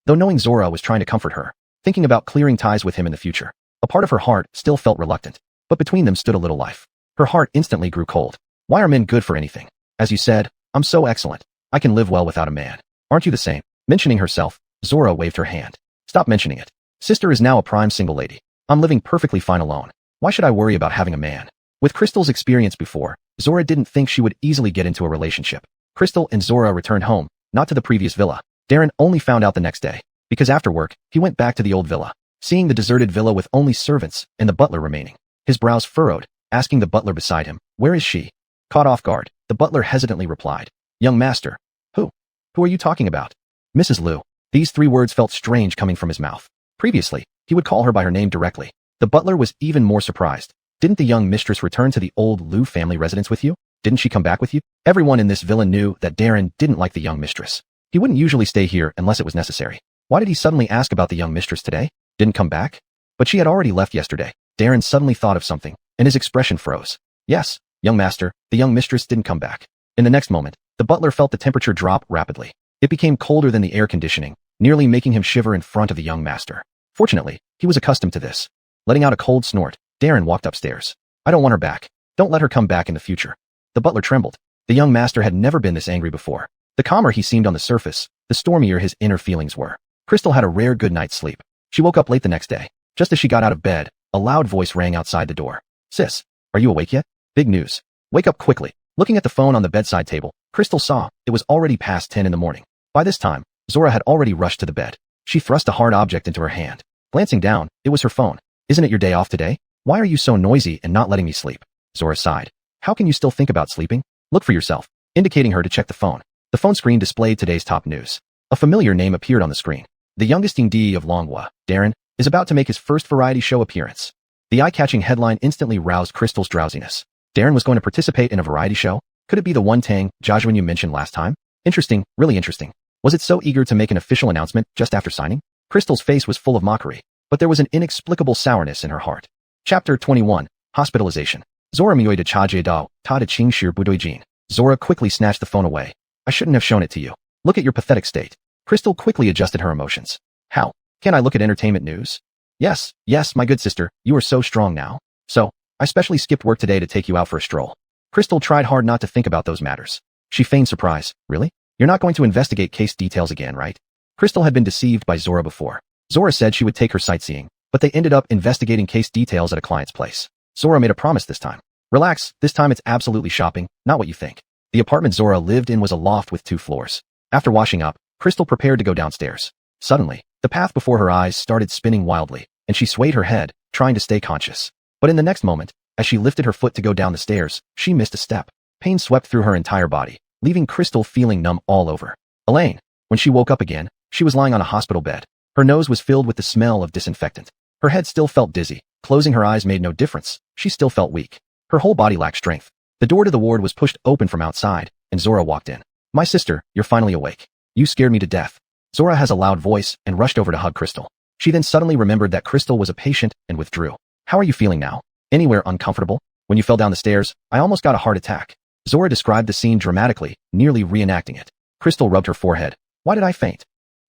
Though knowing Zora was trying to comfort her, thinking about clearing ties with him in the future, a part of her heart still felt reluctant. But between them stood a little life. Her heart instantly grew cold. Why are men good for anything? As you said, I'm so excellent. I can live well without a man. Aren't you the same? Mentioning herself, Zora waved her hand. "Stop mentioning it. Sister is now a prime single lady. I'm living perfectly fine alone. Why should I worry about having a man?" With Crystal's experience before, Zora didn't think she would easily get into a relationship. Crystal and Zora returned home, not to the previous villa. Darren only found out the next day, because after work, he went back to the old villa. Seeing the deserted villa with only servants and the butler remaining, his brows furrowed, asking the butler beside him, "Where is she?" Caught off guard, the butler hesitantly replied, "Young master." Who are you talking about?" "Mrs. Liu." These 3 words felt strange coming from his mouth. Previously, he would call her by her name directly. The butler was even more surprised. Didn't the young mistress return to the old Liu family residence with you? Didn't she come back with you? Everyone in this villa knew that Darren didn't like the young mistress. He wouldn't usually stay here unless it was necessary. Why did he suddenly ask about the young mistress today? Didn't come back? But she had already left yesterday. Darren suddenly thought of something, and his expression froze. Yes, young master, the young mistress didn't come back. In the next moment, the butler felt the temperature drop rapidly. It became colder than the air conditioning, nearly making him shiver in front of the young master. Fortunately, he was accustomed to this. Letting out a cold snort, Darren walked upstairs. I don't want her back. Don't let her come back in the future. The butler trembled. The young master had never been this angry before. The calmer he seemed on the surface, the stormier his inner feelings were. Crystal had a rare good night's sleep. She woke up late the next day. Just as she got out of bed, a loud voice rang outside the door. Sis, are you awake yet? Big news. Wake up quickly. Looking at the phone on the bedside table, Crystal saw it was already past 10 in the morning. By this time, Zora had already rushed to the bed. She thrust a hard object into her hand. Glancing down, it was her phone. Isn't it your day off today? Why are you so noisy and not letting me sleep? Zora sighed. How can you still think about sleeping? Look for yourself, indicating her to check the phone. The phone screen displayed today's top news. A familiar name appeared on the screen. The youngest D of Longhua, Darren, is about to make his first variety show appearance. The eye-catching headline instantly roused Crystal's drowsiness. Darren was going to participate in a variety show? Could it be the one Tang Joshua you mentioned last time? Interesting, really interesting. Was it so eager to make an official announcement just after signing? Crystal's face was full of mockery, but there was an inexplicable sourness in her heart. Chapter 21. Hospitalization. Zora miyoi de chaje dao, ta de qing shir budoijin. Zora quickly snatched the phone away. I shouldn't have shown it to you. Look at your pathetic state. Crystal quickly adjusted her emotions. How? Can I look at entertainment news? Yes, my good sister, you are so strong now. So, I specially skipped work today to take you out for a stroll. Crystal tried hard not to think about those matters. She feigned surprise. Really? You're not going to investigate case details again, right? Crystal had been deceived by Zora before. Zora said she would take her sightseeing, but they ended up investigating case details at a client's place. Zora made a promise this time. Relax, this time it's absolutely shopping, not what you think. The apartment Zora lived in was a loft with 2 floors. After washing up, Crystal prepared to go downstairs. Suddenly, the path before her eyes started spinning wildly, and she swayed her head, trying to stay conscious. But in the next moment, as she lifted her foot to go down the stairs, she missed a step. Pain swept through her entire body, leaving Crystal feeling numb all over. Elaine. When she woke up again, she was lying on a hospital bed. Her nose was filled with the smell of disinfectant. Her head still felt dizzy. Closing her eyes made no difference. She still felt weak. Her whole body lacked strength. The door to the ward was pushed open from outside, and Zora walked in. My sister, you're finally awake. You scared me to death. Zora has a loud voice and rushed over to hug Crystal. She then suddenly remembered that Crystal was a patient and withdrew. How are you feeling now? Anywhere uncomfortable? When you fell down the stairs, I almost got a heart attack. Zora described the scene dramatically, nearly reenacting it. Crystal rubbed her forehead. Why did I faint?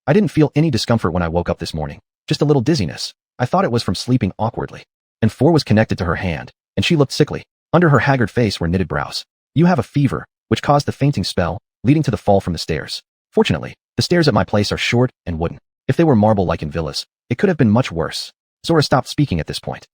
I didn't feel any discomfort when I woke up this morning. Just a little dizziness. I thought it was from sleeping awkwardly. And 4 was connected to her hand, and she looked sickly. Under her haggard face were knitted brows. You have a fever, which caused the fainting spell, leading to the fall from the stairs. Fortunately, the stairs at my place are short and wooden. If they were marble like in villas, it could have been much worse. Zora stopped speaking at this point.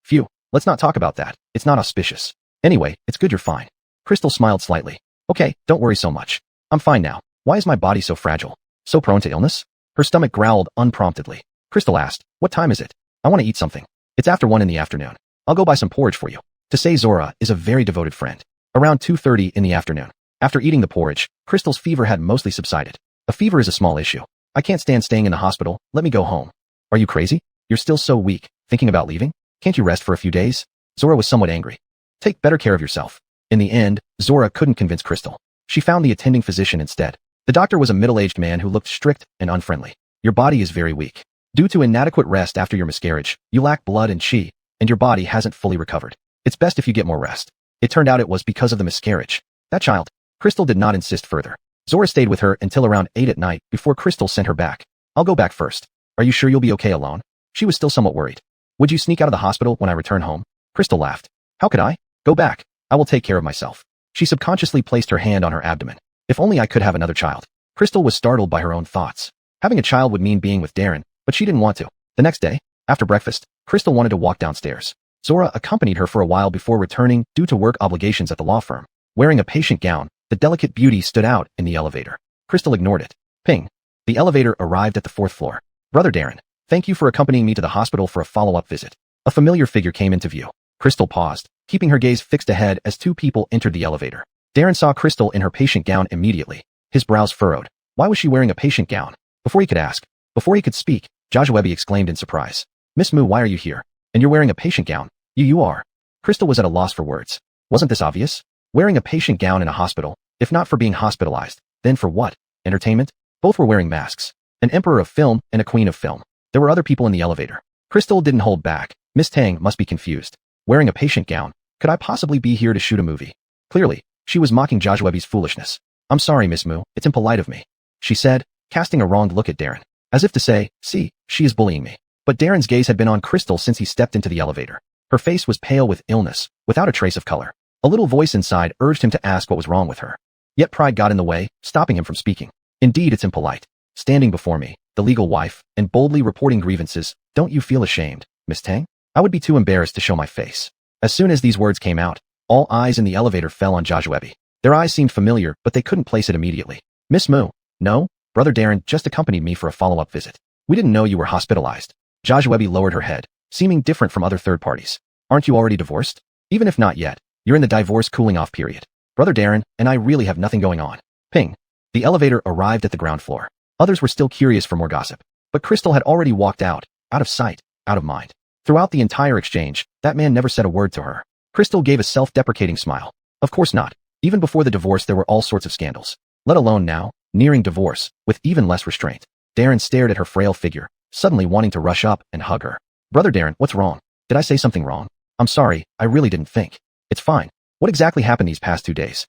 Phew. Let's not talk about that. It's not auspicious. Anyway, it's good you're fine. Crystal smiled slightly. Okay, don't worry so much. I'm fine now. Why is my body so fragile? So prone to illness? Her stomach growled unpromptedly. Crystal asked, what time is it? I want to eat something. It's after 1 in the afternoon. I'll go buy some porridge for you. To say Zora is a very devoted friend. Around 2:30 in the afternoon. After eating the porridge, Crystal's fever had mostly subsided. A fever is a small issue. I can't stand staying in the hospital. Let me go home. Are you crazy? You're still so weak. Thinking about leaving? Can't you rest for a few days? Zora was somewhat angry. Take better care of yourself. In the end, Zora couldn't convince Crystal. She found the attending physician instead. The doctor was a middle-aged man who looked strict and unfriendly. Your body is very weak. Due to inadequate rest after your miscarriage, you lack blood and qi, and your body hasn't fully recovered. It's best if you get more rest. It turned out it was because of the miscarriage. That child. Crystal did not insist further. Zora stayed with her until around 8 at night before Crystal sent her back. I'll go back first. Are you sure you'll be okay alone? She was still somewhat worried. Would you sneak out of the hospital when I return home? Crystal laughed. How could I? Go back. I will take care of myself. She subconsciously placed her hand on her abdomen. If only I could have another child. Crystal was startled by her own thoughts. Having a child would mean being with Darren, but she didn't want to. The next day, after breakfast, Crystal wanted to walk downstairs. Zora accompanied her for a while before returning due to work obligations at the law firm. Wearing a patient gown, the delicate beauty stood out in the elevator. Crystal ignored it. Ping. The elevator arrived at the 4th floor. Brother Darren, thank you for accompanying me to the hospital for a follow-up visit. A familiar figure came into view. Crystal paused, keeping her gaze fixed ahead as 2 people entered the elevator. Darren saw Crystal in her patient gown immediately. His brows furrowed. Why was she wearing a patient gown? Before he could speak, Joshua exclaimed in surprise. Miss Mu, why are you here? And you're wearing a patient gown? You are. Crystal was at a loss for words. Wasn't this obvious? Wearing a patient gown in a hospital, if not for being hospitalized, then for what? Entertainment? Both were wearing masks. An emperor of film and a queen of film. There were other people in the elevator. Crystal didn't hold back. Miss Tang must be confused. Wearing a patient gown. Could I possibly be here to shoot a movie? Clearly, she was mocking Joshwebi's foolishness. I'm sorry, Miss Mu, it's impolite of me, she said, casting a wronged look at Darren, as if to say, see, she is bullying me. But Darren's gaze had been on Crystal since he stepped into the elevator. Her face was pale with illness, without a trace of color. A little voice inside urged him to ask what was wrong with her. Yet pride got in the way, stopping him from speaking. Indeed, it's impolite. Standing before me, the legal wife, and boldly reporting grievances, don't you feel ashamed, Miss Tang? I would be too embarrassed to show my face. As soon as these words came out, all eyes in the elevator fell on Joshwebi. Their eyes seemed familiar, but they couldn't place it immediately. Miss Mu, no, Brother Darren just accompanied me for a follow-up visit. We didn't know you were hospitalized. Joshwebi lowered her head, seeming different from other third parties. Aren't you already divorced? Even if not yet, you're in the divorce cooling-off period. Brother Darren and I really have nothing going on. Ping. The elevator arrived at the ground floor. Others were still curious for more gossip. But Crystal had already walked out of sight, out of mind. Throughout the entire exchange, that man never said a word to her. Crystal gave a self-deprecating smile. Of course not. Even before the divorce there were all sorts of scandals. Let alone now, nearing divorce, with even less restraint. Darren stared at her frail figure, suddenly wanting to rush up and hug her. Brother Darren, what's wrong? Did I say something wrong? I'm sorry, I really didn't think. It's fine. What exactly happened these past 2 days?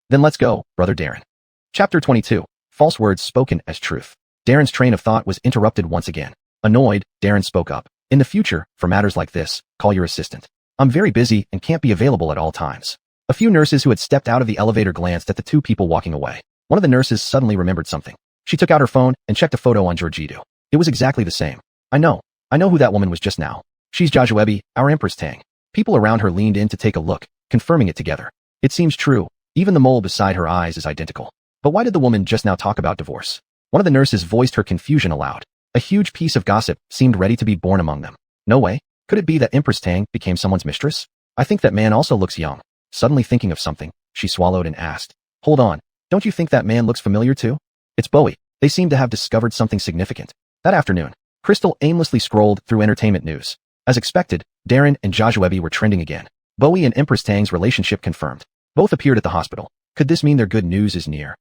Then let's go, Brother Darren. Chapter 22. False words spoken as truth. Darren's train of thought was interrupted once again. Annoyed, Darren spoke up. In the future, for matters like this, call your assistant. I'm very busy and can't be available at all times. A few nurses who had stepped out of the elevator glanced at the two people walking away. One of the nurses suddenly remembered something. She took out her phone and checked a photo on Georgitou. It was exactly the same. I know who that woman was just now. She's Joshwebi, our Empress Tang. People around her leaned in to take a look, confirming it together. It seems true. Even the mole beside her eyes is identical. But why did the woman just now talk about divorce? One of the nurses voiced her confusion aloud. A huge piece of gossip seemed ready to be born among them. No way. Could it be that Empress Tang became someone's mistress? I think that man also looks young. Suddenly thinking of something, she swallowed and asked. Hold on. Don't you think that man looks familiar too? It's Bowie. They seem to have discovered something significant. That afternoon, Crystal aimlessly scrolled through entertainment news. As expected, Darren and Joshwebi were trending again. Bowie and Empress Tang's relationship confirmed. Both appeared at the hospital. Could this mean their good news is near?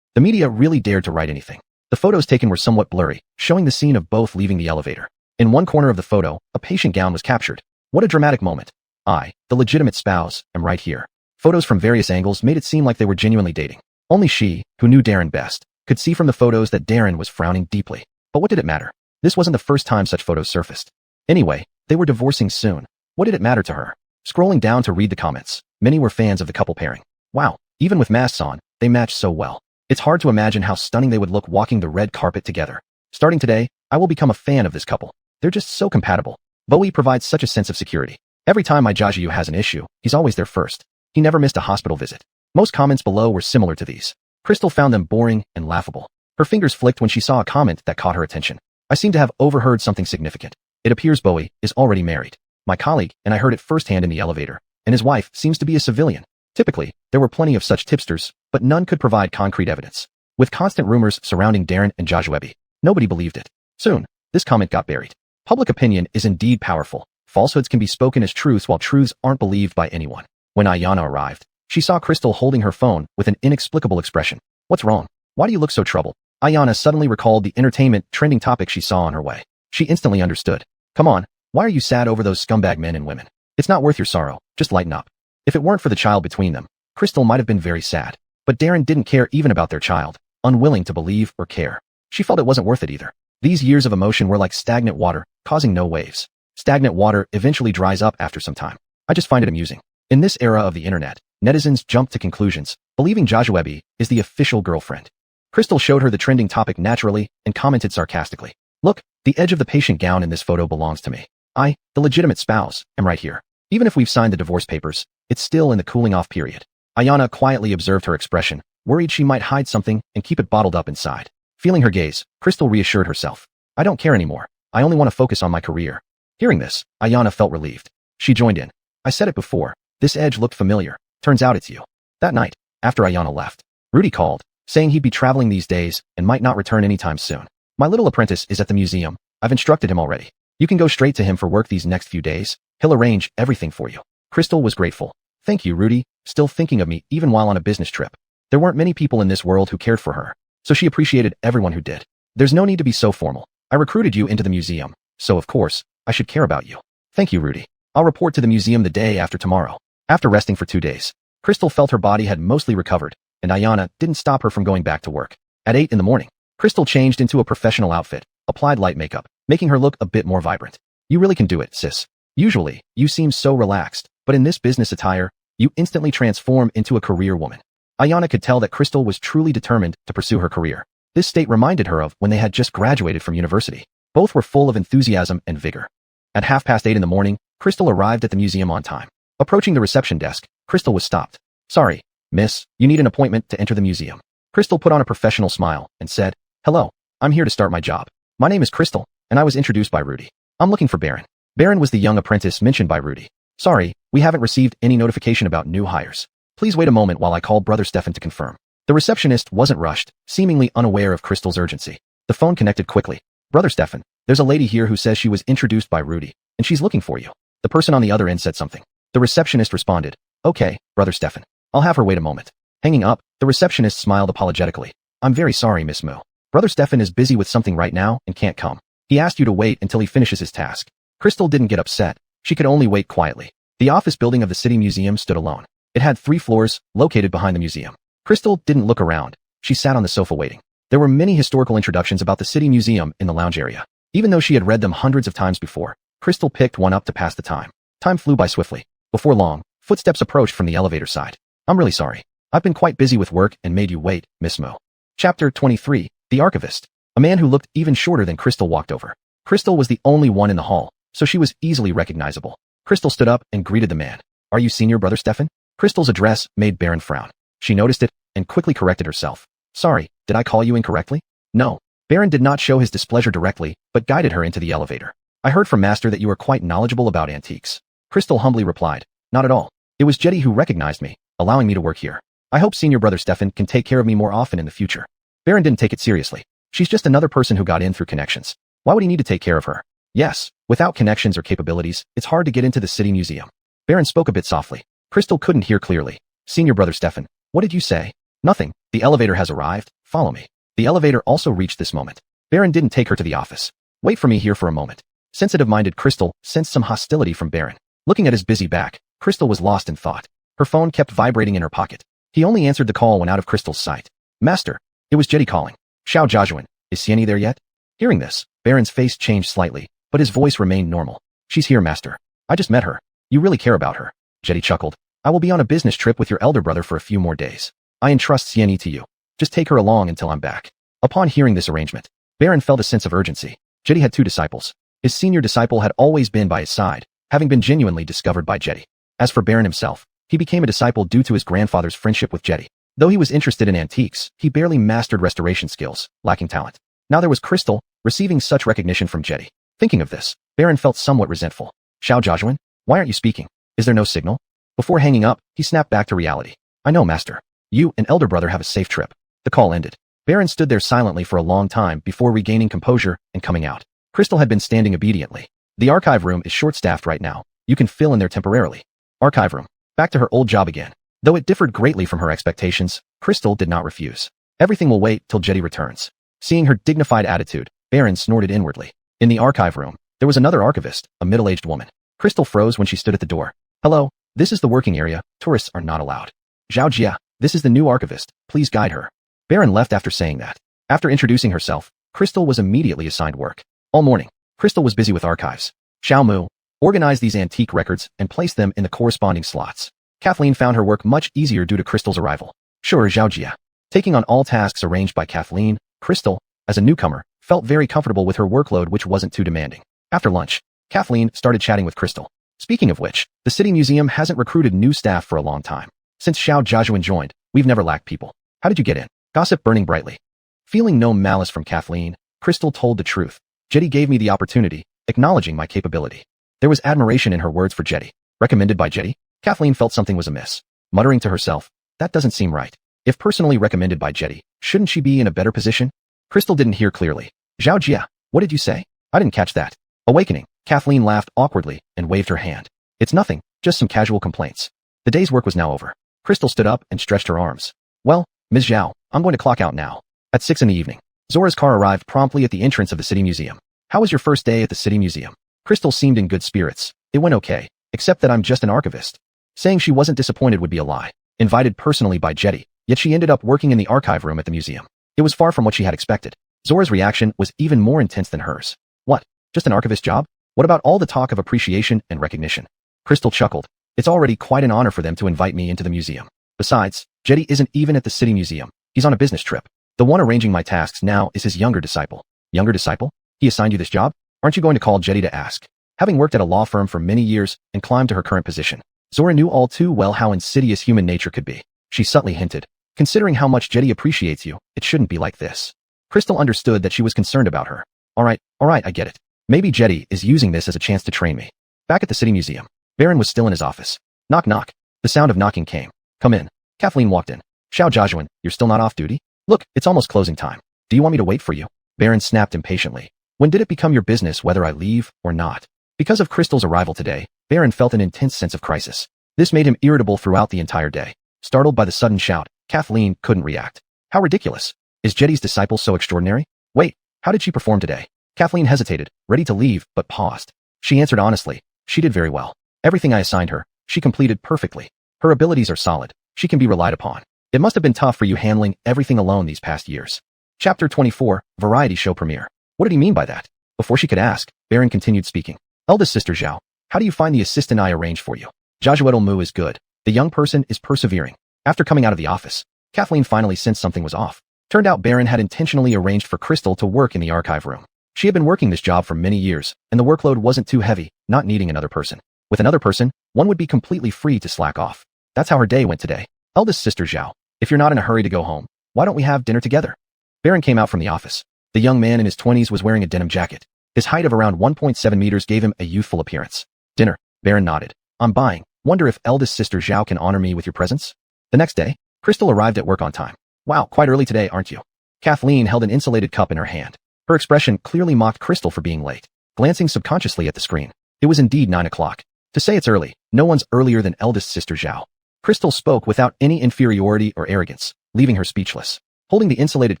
The media really dared to write anything. The photos taken were somewhat blurry, showing the scene of both leaving the elevator. In one corner of the photo, a patient gown was captured. What a dramatic moment. I, the legitimate spouse, am right here. Photos from various angles made it seem like they were genuinely dating. Only she, who knew Darren best, could see from the photos that Darren was frowning deeply. But what did it matter? This wasn't the first time such photos surfaced. Anyway, they were divorcing soon. What did it matter to her? Scrolling down to read the comments, many were fans of the couple pairing. Wow, even with masks on, they matched so well. It's hard to imagine how stunning they would look walking the red carpet together. Starting today, I will become a fan of this couple. They're just so compatible. Bowie provides such a sense of security. Every time my Joshwebi has an issue, he's always there first. He never missed a hospital visit. Most comments below were similar to these. Crystal found them boring and laughable. Her fingers flicked when she saw a comment that caught her attention. I seem to have overheard something significant. It appears Bowie is already married. My colleague and I heard it firsthand in the elevator, and his wife seems to be a civilian. Typically, there were plenty of such tipsters, but none could provide concrete evidence. With constant rumors surrounding Darren and Joshwebi, nobody believed it. Soon, this comment got buried. Public opinion is indeed powerful. Falsehoods can be spoken as truths while truths aren't believed by anyone. When Ayana arrived, she saw Crystal holding her phone with an inexplicable expression. What's wrong? Why do you look so troubled? Ayana suddenly recalled the entertainment trending topic she saw on her way. She instantly understood. Come on, why are you sad over those scumbag men and women? It's not worth your sorrow, just lighten up. If it weren't for the child between them, Crystal might have been very sad. But Darren didn't care even about their child, unwilling to believe or care. She felt it wasn't worth it either. These years of emotion were like stagnant water, causing no waves. Stagnant water eventually dries up after some time. I just find it amusing. In this era of the internet, netizens jump to conclusions, believing Joshwebi is the official girlfriend. Crystal showed her the trending topic naturally and commented sarcastically. Look, the edge of the patient gown in this photo belongs to me. I, the legitimate spouse, am right here. Even if we've signed the divorce papers, it's still in the cooling off period. Ayana quietly observed her expression, worried she might hide something and keep it bottled up inside. Feeling her gaze, Crystal reassured herself. I don't care anymore. I only want to focus on my career. Hearing this, Ayana felt relieved. She joined in. I said it before. This edge looked familiar. Turns out it's you. That night, after Ayana left, Rudy called, saying he'd be traveling these days and might not return anytime soon. My little apprentice is at the museum. I've instructed him already. You can go straight to him for work these next few days. He'll arrange everything for you. Crystal was grateful. Thank you, Rudy, still thinking of me even while on a business trip. There weren't many people in this world who cared for her, so she appreciated everyone who did. There's no need to be so formal. I recruited you into the museum, so of course, I should care about you. Thank you, Rudy. I'll report to the museum the day after tomorrow. After resting for 2 days, Crystal felt her body had mostly recovered, and Ayana didn't stop her from going back to work. At 8 in the morning, Crystal changed into a professional outfit, applied light makeup, making her look a bit more vibrant. You really can do it, sis. Usually, you seem so relaxed, but in this business attire, you instantly transform into a career woman. Ayana could tell that Crystal was truly determined to pursue her career. This state reminded her of when they had just graduated from university. Both were full of enthusiasm and vigor. At 8:30 in the morning, Crystal arrived at the museum on time. Approaching the reception desk, Crystal was stopped. Sorry, miss, you need an appointment to enter the museum. Crystal put on a professional smile and said, Hello, I'm here to start my job. My name is Crystal, and I was introduced by Rudy. I'm looking for Baron. Baron was the young apprentice mentioned by Rudy. Sorry, we haven't received any notification about new hires. Please wait a moment while I call Brother Stefan to confirm. The receptionist wasn't rushed, seemingly unaware of Crystal's urgency. The phone connected quickly. Brother Stefan, there's a lady here who says she was introduced by Rudy, and she's looking for you. The person on the other end said something. The receptionist responded, Okay, Brother Stefan. I'll have her wait a moment. Hanging up, the receptionist smiled apologetically. I'm very sorry, Miss Moo. Brother Stefan is busy with something right now and can't come. He asked you to wait until he finishes his task. Crystal didn't get upset. She could only wait quietly. The office building of the city museum stood alone. It had 3 floors, located behind the museum. Crystal didn't look around. She sat on the sofa waiting. There were many historical introductions about the city museum in the lounge area. Even though she had read them hundreds of times before, Crystal picked one up to pass the time. Time flew by swiftly. Before long, footsteps approached from the elevator side. I'm really sorry. I've been quite busy with work and made you wait, Miss Moo. Chapter 23, The Archivist. A man who looked even shorter than Crystal walked over. Crystal was the only one in the hall, so she was easily recognizable. Crystal stood up and greeted the man. Are you Senior Brother Stefan? Crystal's address made Baron frown. She noticed it and quickly corrected herself. Sorry, did I call you incorrectly? No. Baron did not show his displeasure directly, but guided her into the elevator. I heard from Master that you are quite knowledgeable about antiques. Crystal humbly replied. Not at all. It was Jetty who recognized me, allowing me to work here. I hope Senior Brother Stefan can take care of me more often in the future. Baron didn't take it seriously. She's just another person who got in through connections. Why would he need to take care of her? Yes, without connections or capabilities, it's hard to get into the city museum. Baron spoke a bit softly. Crystal couldn't hear clearly. Senior Brother Stefan, what did you say? Nothing. The elevator has arrived. Follow me. The elevator also reached this moment. Baron didn't take her to the office. Wait for me here for a moment. Sensitive-minded Crystal sensed some hostility from Baron. Looking at his busy back, Crystal was lost in thought. Her phone kept vibrating in her pocket. He only answered the call when out of Crystal's sight. Master. It was Jetty calling. Xiao Jiajuan, is Sienny there yet? Hearing this, Baron's face changed slightly, but his voice remained normal. She's here, Master. I just met her. You really care about her. Jetty chuckled. I will be on a business trip with your elder brother for a few more days. I entrust Sienny to you. Just take her along until I'm back. Upon hearing this arrangement, Baron felt a sense of urgency. Jetty had 2 disciples. His senior disciple had always been by his side, having been genuinely discovered by Jetty. As for Baron himself, he became a disciple due to his grandfather's friendship with Jetty. Though he was interested in antiques, he barely mastered restoration skills, lacking talent. Now there was Crystal, receiving such recognition from Jetty. Thinking of this, Baron felt somewhat resentful. Xiao Jiajuan, why aren't you speaking? Is there no signal? Before hanging up, he snapped back to reality. I know, Master. You and elder brother have a safe trip. The call ended. Baron stood there silently for a long time before regaining composure and coming out. Crystal had been standing obediently. The archive room is short-staffed right now. You can fill in there temporarily. Archive room. Back to her old job again. Though it differed greatly from her expectations, Crystal did not refuse. Everything will wait till Jetty returns. Seeing her dignified attitude, Baron snorted inwardly. In the archive room, there was another archivist, a middle-aged woman. Crystal froze when she stood at the door. Hello, this is the working area. Tourists are not allowed. Zhao Jia, this is the new archivist. Please guide her. Baron left after saying that. After introducing herself, Crystal was immediately assigned work. All morning, Crystal was busy with archives. Xiao Mu organized these antique records and placed them in the corresponding slots. Kathleen found her work much easier due to Crystal's arrival. Sure, Zhao Jia. Taking on all tasks arranged by Kathleen, Crystal, as a newcomer, felt very comfortable with her workload which wasn't too demanding. After lunch, Kathleen started chatting with Crystal. Speaking of which, the city museum hasn't recruited new staff for a long time. Since Xiao Jiajuan joined, we've never lacked people. How did you get in? Gossip burning brightly. Feeling no malice from Kathleen, Crystal told the truth. Jetty gave me the opportunity, acknowledging my capability. There was admiration in her words for Jetty. Recommended by Jetty? Kathleen felt something was amiss. Muttering to herself, that doesn't seem right. If personally recommended by Jetty, shouldn't she be in a better position? Crystal didn't hear clearly. Zhao Jia, what did you say? I didn't catch that. Awakening, Kathleen laughed awkwardly and waved her hand. It's nothing, just some casual complaints. The day's work was now over. Crystal stood up and stretched her arms. Well, Ms. Zhao, I'm going to clock out now. At 6 in the evening, Zora's car arrived promptly at the entrance of the City Museum. How was your first day at the City Museum? Crystal seemed in good spirits. It went okay, except that I'm just an archivist. Saying she wasn't disappointed would be a lie. Invited personally by Jetty, yet she ended up working in the archive room at the museum. It was far from what she had expected. Zora's reaction was even more intense than hers. What? Just an archivist job? What about all the talk of appreciation and recognition? Crystal chuckled. It's already quite an honor for them to invite me into the museum. Besides, Jetty isn't even at the City Museum. He's on a business trip. The one arranging my tasks now is his younger disciple. Younger disciple? He assigned you this job? Aren't you going to call Jetty to ask? Having worked at a law firm for many years and climbed to her current position, Zora knew all too well how insidious human nature could be. She subtly hinted, considering how much Jetty appreciates you, it shouldn't be like this. Crystal understood that she was concerned about her. All right, I get it. Maybe Jetty is using this as a chance to train me. Back at the City Museum, Baron was still in his office. Knock knock. The sound of knocking came. Come in. Kathleen walked in. Xiao Jiajuan, you're still not off duty? Look, it's almost closing time. Do you want me to wait for you? Baron snapped impatiently. When did it become your business whether I leave or not? Because of Crystal's arrival today, Baron felt an intense sense of crisis. This made him irritable throughout the entire day. Startled by the sudden shout, Kathleen couldn't react. How ridiculous. Is Jetty's disciple so extraordinary? Wait, how did she perform today? Kathleen hesitated, ready to leave, but paused. She answered honestly. She did very well. Everything I assigned her, she completed perfectly. Her abilities are solid. She can be relied upon. It must have been tough for you handling everything alone these past years. Chapter 24, Variety Show Premiere. What did he mean by that? Before she could ask, Baron continued speaking. Eldest sister Zhao, how do you find the assistant I arranged for you? Jiajuan Mu is good. The young person is persevering. After coming out of the office, Kathleen finally sensed something was off. Turned out Baron had intentionally arranged for Crystal to work in the archive room. She had been working this job for many years, and the workload wasn't too heavy, not needing another person. With another person, one would be completely free to slack off. That's how her day went today. Eldest sister Zhao, if you're not in a hurry to go home, why don't we have dinner together? Baron came out from the office. The young man in his 20s was wearing a denim jacket. His height of around 1.7 meters gave him a youthful appearance. Dinner. Baron nodded. I'm buying. Wonder if eldest sister Zhao can honor me with your presence? The next day, Crystal arrived at work on time. Wow, quite early today, aren't you? Kathleen held an insulated cup in her hand. Her expression clearly mocked Crystal for being late. Glancing subconsciously at the screen, it was indeed 9 o'clock. To say it's early, no one's earlier than eldest sister Zhao. Crystal spoke without any inferiority or arrogance, leaving her speechless. Holding the insulated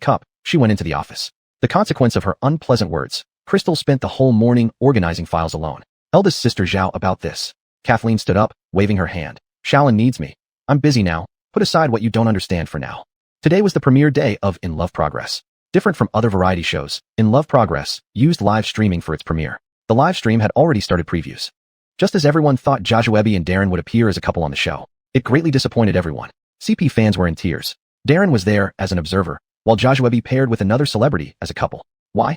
cup, she went into the office. The consequence of her unpleasant words, Crystal spent the whole morning organizing files alone. Eldest sister Zhao about this. Kathleen stood up, waving her hand. Shaolin needs me. I'm busy now. Put aside what you don't understand for now. Today was the premiere day of In Love Progress. Different from other variety shows, In Love Progress used live streaming for its premiere. The live stream had already started previews. Just as everyone thought Jiajuan and Darren would appear as a couple on the show, it greatly disappointed everyone. CP fans were in tears. Darren was there as an observer, while Jiajuan paired with another celebrity as a couple. Why?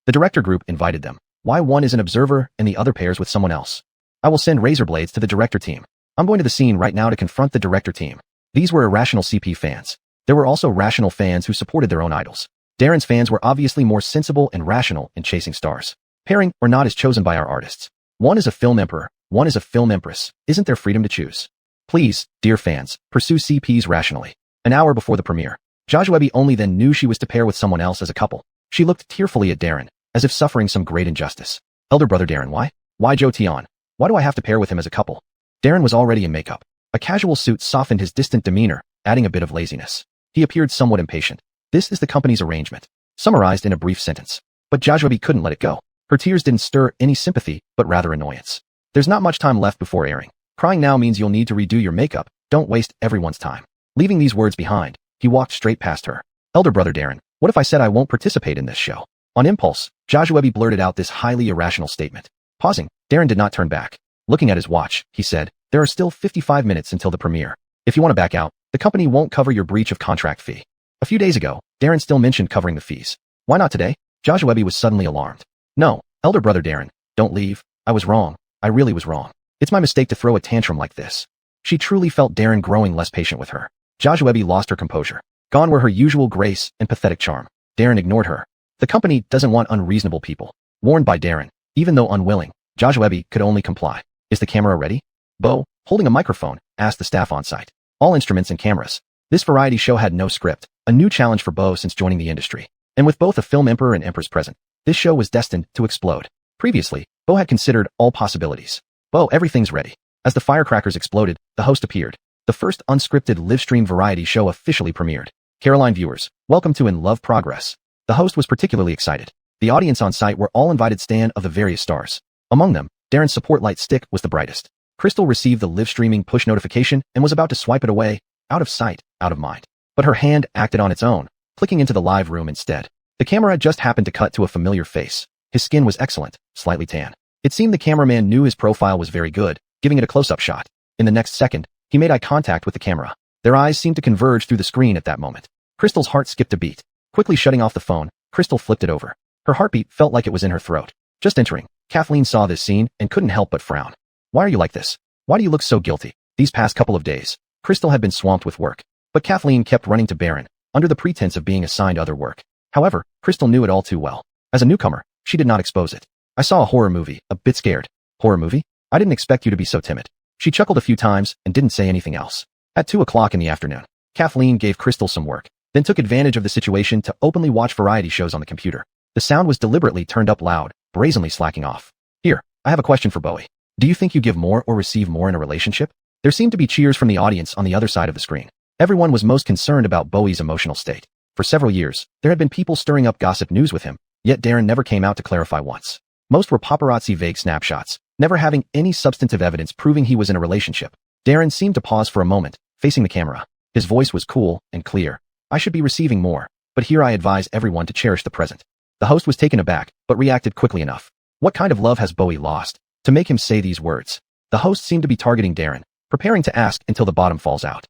The director group invited them. Why one is an observer and the other pairs with someone else? I will send razor blades to the director team. I'm going to the scene right now to confront the director team. These were irrational CP fans. There were also rational fans who supported their own idols. Darren's fans were obviously more sensible and rational in chasing stars. Pairing or not is chosen by our artists. One is a film emperor, one is a film empress. Isn't there freedom to choose? Please, dear fans, pursue CPs rationally. An hour before the premiere, Jiajuan only then knew she was to pair with someone else as a couple. She looked tearfully at Darren, as if suffering some great injustice. Elder brother Darren, why? Why Zhou Tian? Why do I have to pair with him as a couple? Darren was already in makeup. A casual suit softened his distant demeanor, adding a bit of laziness. He appeared somewhat impatient. This is the company's arrangement. Summarized in a brief sentence. But Jiajuan couldn't let it go. Her tears didn't stir any sympathy, but rather annoyance. There's not much time left before airing. Crying now means you'll need to redo your makeup. Don't waste everyone's time. Leaving these words behind, he walked straight past her. Elder brother Darren, what if I said I won't participate in this show? On impulse, Jiajuan blurted out this highly irrational statement. Pausing, Darren did not turn back. Looking at his watch, he said, there are still 55 minutes until the premiere. If you want to back out, the company won't cover your breach of contract fee. A few days ago, Darren still mentioned covering the fees. Why not today? Jiajuan was suddenly alarmed. No, elder brother Darren, don't leave. I was wrong. I really was wrong. It's my mistake to throw a tantrum like this. She truly felt Darren growing less patient with her. Jiajuan lost her composure. Gone were her usual grace and pathetic charm. Darren ignored her. The company doesn't want unreasonable people. Warned by Darren, even though unwilling, Jiajuan could only comply. Is the camera ready? Bo, holding a microphone, asked the staff on site. All instruments and cameras. This variety show had no script, a new challenge for Bo since joining the industry. And with both a film emperor and empress present, this show was destined to explode. Previously, Bo had considered all possibilities. Bo, everything's ready. As the firecrackers exploded, the host appeared. The first unscripted live-stream variety show officially premiered. Caroline viewers, welcome to In Love Progress. The host was particularly excited. The audience on site were all invited stan of the various stars. Among them, Darren's support light stick was the brightest. Crystal received the live-streaming push notification and was about to swipe it away, out of sight, out of mind. But her hand acted on its own, clicking into the live room instead. The camera just happened to cut to a familiar face. His skin was excellent, slightly tan. It seemed the cameraman knew his profile was very good, giving it a close-up shot. In the next second, he made eye contact with the camera. Their eyes seemed to converge through the screen at that moment. Crystal's heart skipped a beat. Quickly shutting off the phone, Crystal flipped it over. Her heartbeat felt like it was in her throat. Just entering, Kathleen saw this scene and couldn't help but frown. Why are you like this? Why do you look so guilty? These past couple of days, Crystal had been swamped with work. But Kathleen kept running to Baron, under the pretense of being assigned other work. However, Crystal knew it all too well. As a newcomer, she did not expose it. I saw a horror movie, a bit scared. Horror movie? I didn't expect you to be so timid. She chuckled a few times and didn't say anything else. At 2 o'clock in the afternoon, Kathleen gave Crystal some work, then took advantage of the situation to openly watch variety shows on the computer. The sound was deliberately turned up loud, brazenly slacking off. Here, I have a question for Bowie. Do you think you give more or receive more in a relationship? There seemed to be cheers from the audience on the other side of the screen. Everyone was most concerned about Bowie's emotional state. For several years, there had been people stirring up gossip news with him, yet Darren never came out to clarify once. Most were paparazzi vague snapshots, never having any substantive evidence proving he was in a relationship. Darren seemed to pause for a moment, facing the camera. His voice was cool and clear. I should be receiving more, but here I advise everyone to cherish the present. The host was taken aback, but reacted quickly enough. What kind of love has Bowie lost to make him say these words? The host seemed to be targeting Darren, preparing to ask until the bottom falls out.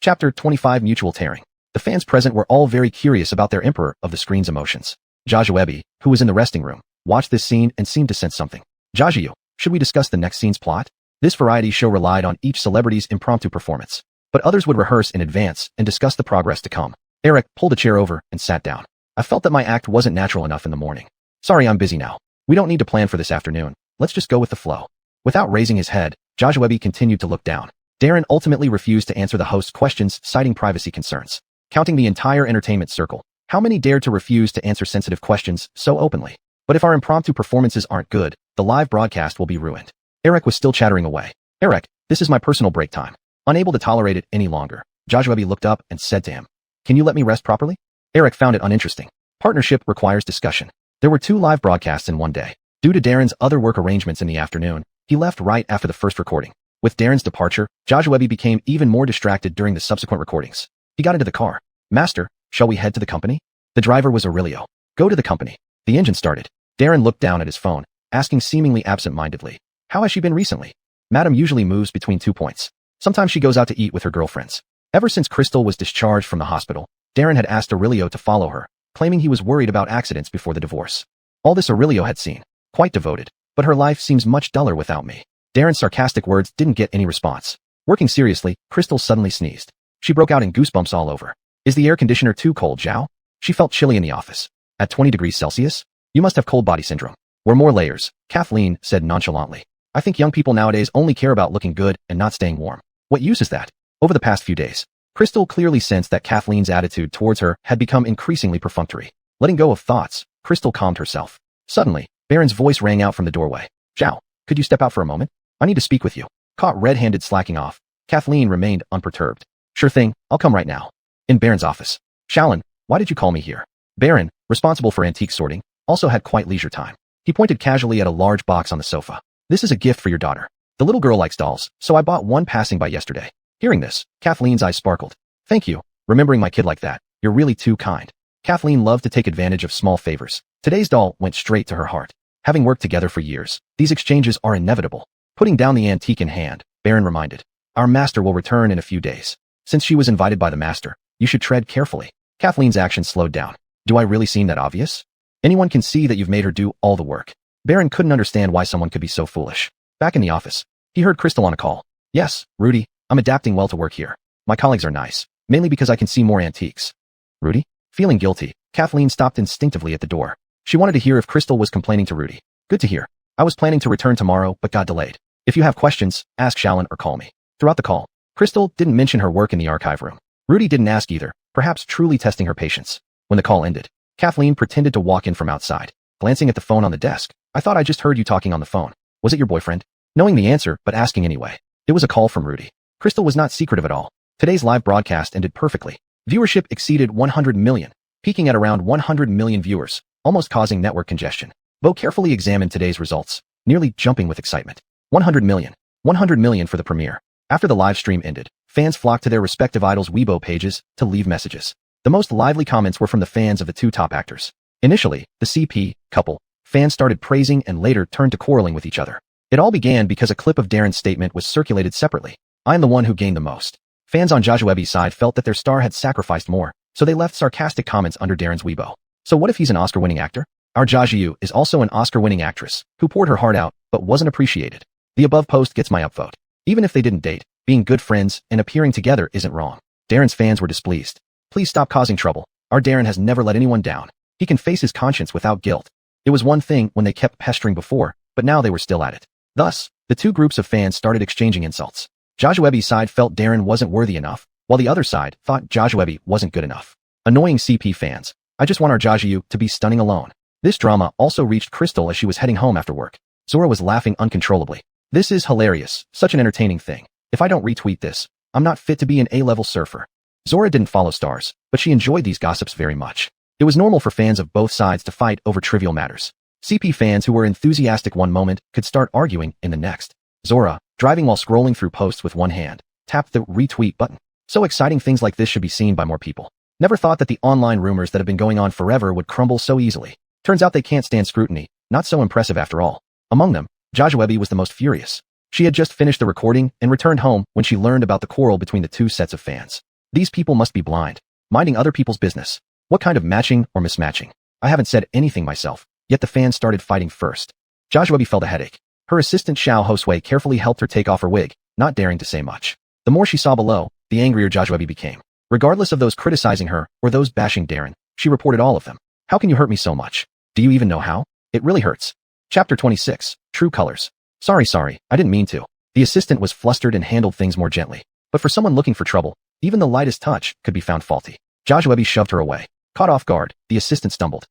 Chapter 25 Mutual Tearing. The fans present were all very curious about their emperor of the screen's emotions. Jajuebi, who was in the resting room, watched this scene and seemed to sense something. Jaju, should we discuss the next scene's plot? This variety show relied on each celebrity's impromptu performance, but others would rehearse in advance and discuss the progress to come. Eric pulled a chair over and sat down. I felt that my act wasn't natural enough in the morning. Sorry, I'm busy now. We don't need to plan for this afternoon. Let's just go with the flow. Without raising his head, Jajuebi continued to look down. Darren ultimately refused to answer the host's questions, citing privacy concerns. Counting the entire entertainment circle, how many dared to refuse to answer sensitive questions so openly? But if our impromptu performances aren't good, the live broadcast will be ruined. Eric was still chattering away. Eric, this is my personal break time. Unable to tolerate it any longer, Jajuebi looked up and said to him, can you let me rest properly? Eric found it uninteresting. Partnership requires discussion. There were 2 live broadcasts in one day. Due to Darren's other work arrangements in the afternoon, he left right after the first recording. With Darren's departure, Jajuebi became even more distracted during the subsequent recordings. He got into the car. Master, shall we head to the company? The driver was Aurelio. Go to the company. The engine started. Darren looked down at his phone, asking seemingly absent-mindedly, how has she been recently? Madam usually moves between 2 points. Sometimes she goes out to eat with her girlfriends. Ever since Crystal was discharged from the hospital, Darren had asked Aurelio to follow her, claiming he was worried about accidents before the divorce. All this Aurelio had seen. Quite devoted. But her life seems much duller without me. Darren's sarcastic words didn't get any response. Working seriously, Crystal suddenly sneezed. She broke out in goosebumps all over. Is the air conditioner too cold, Zhao? She felt chilly in the office. At 20 degrees Celsius? You must have cold body syndrome. Wear more layers, Kathleen said nonchalantly. I think young people nowadays only care about looking good and not staying warm. What use is that? Over the past few days, Crystal clearly sensed that Kathleen's attitude towards her had become increasingly perfunctory. Letting go of thoughts, Crystal calmed herself. Suddenly, Baron's voice rang out from the doorway. Zhao, could you step out for a moment? I need to speak with you. Caught red-handed slacking off, Kathleen remained unperturbed. Sure thing, I'll come right now. In Baron's office. Shaolin, why did you call me here? Baron, responsible for antique sorting, also had quite leisure time. He pointed casually at a large box on the sofa. This is a gift for your daughter. The little girl likes dolls, so I bought one passing by yesterday. Hearing this, Kathleen's eyes sparkled. Thank you, remembering my kid like that. You're really too kind. Kathleen loved to take advantage of small favors. Today's doll went straight to her heart. Having worked together for years, these exchanges are inevitable. Putting down the antique in hand, Baron reminded. Our master will return in a few days. Since she was invited by the master, you should tread carefully. Kathleen's action slowed down. Do I really seem that obvious? Anyone can see that you've made her do all the work. Baron couldn't understand why someone could be so foolish. Back in the office, he heard Crystal on a call. Yes, Rudy, I'm adapting well to work here. My colleagues are nice, mainly because I can see more antiques. Rudy? Feeling guilty, Kathleen stopped instinctively at the door. She wanted to hear if Crystal was complaining to Rudy. Good to hear. I was planning to return tomorrow, but got delayed. If you have questions, ask Shaolin or call me. Throughout the call, Crystal didn't mention her work in the archive room. Rudy didn't ask either, perhaps truly testing her patience. When the call ended, Kathleen pretended to walk in from outside. glancing at the phone on the desk. I thought I just heard you talking on the phone. Was it your boyfriend? Knowing the answer, but asking anyway. It was a call from Rudy. Crystal was not secretive at all. Today's live broadcast ended perfectly. Viewership exceeded 100 million, peaking at around 100 million viewers, almost causing network congestion. Bo carefully examined today's results, nearly jumping with excitement. 100 million. 100 million for the premiere. After the live stream ended, fans flocked to their respective idols' Weibo pages to leave messages. The most lively comments were from the fans of the two top actors. Initially, the CP couple fans started praising and later turned to quarreling with each other. It all began because a clip of Darren's statement was circulated separately. "I am the one who gained the most." Fans on Joshua side felt that their star had sacrificed more, so they left sarcastic comments under Darren's Weibo. So what if he's an Oscar-winning actor? Our Jiayu is also an Oscar-winning actress who poured her heart out but wasn't appreciated. The above post gets my upvote. Even if they didn't date, being good friends and appearing together isn't wrong. Darren's fans were displeased. Please stop causing trouble. Our Darren has never let anyone down. He can face his conscience without guilt. It was one thing when they kept pestering before, but now they were still at it. Thus, the two groups of fans started exchanging insults. Joshua's side felt Darren wasn't worthy enough, while the other side thought Joshua wasn't good enough. Annoying CP fans. I just want our Jiayu to be stunning alone. This drama also reached Crystal as she was heading home after work. Zora was laughing uncontrollably. This is hilarious, such an entertaining thing. If I don't retweet this, I'm not fit to be an A-level surfer. Zora didn't follow stars, but she enjoyed these gossips very much. It was normal for fans of both sides to fight over trivial matters. CP fans who were enthusiastic one moment could start arguing in the next. Zora, driving while scrolling through posts with one hand, tapped the retweet button. So exciting, things like this should be seen by more people. Never thought that the online rumors that have been going on forever would crumble so easily. Turns out they can't stand scrutiny. Not so impressive after all. Among them, Joshua was the most furious. She had just finished the recording and returned home when she learned about the quarrel between the two sets of fans. These people must be blind, minding other people's business. What kind of matching or mismatching? I haven't said anything myself, yet the fans started fighting first. Joshua felt a headache. Her assistant Xiao Hosway carefully helped her take off her wig, not daring to say much. The more she saw below, the angrier Joshua became. Regardless of those criticizing her or those bashing Darren, she reported all of them. How can you hurt me so much? Do you even know how? It really hurts. Chapter 26, True Colors. Sorry, I didn't mean to. The assistant was flustered and handled things more gently. But for someone looking for trouble, even the lightest touch could be found faulty. Joshua shoved her away. Caught off guard, the assistant stumbled.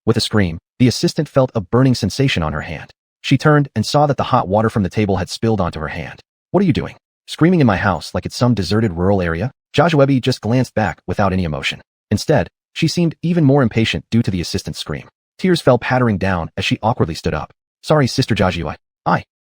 With a scream, the assistant felt a burning sensation on her hand. She turned and saw that the hot water from the table had spilled onto her hand. What are you doing? Screaming in my house like it's some deserted rural area? Joshua just glanced back without any emotion. Instead, she seemed even more impatient due to the assistant's scream. Tears fell pattering down as she awkwardly stood up. Sorry, Sister Joshua.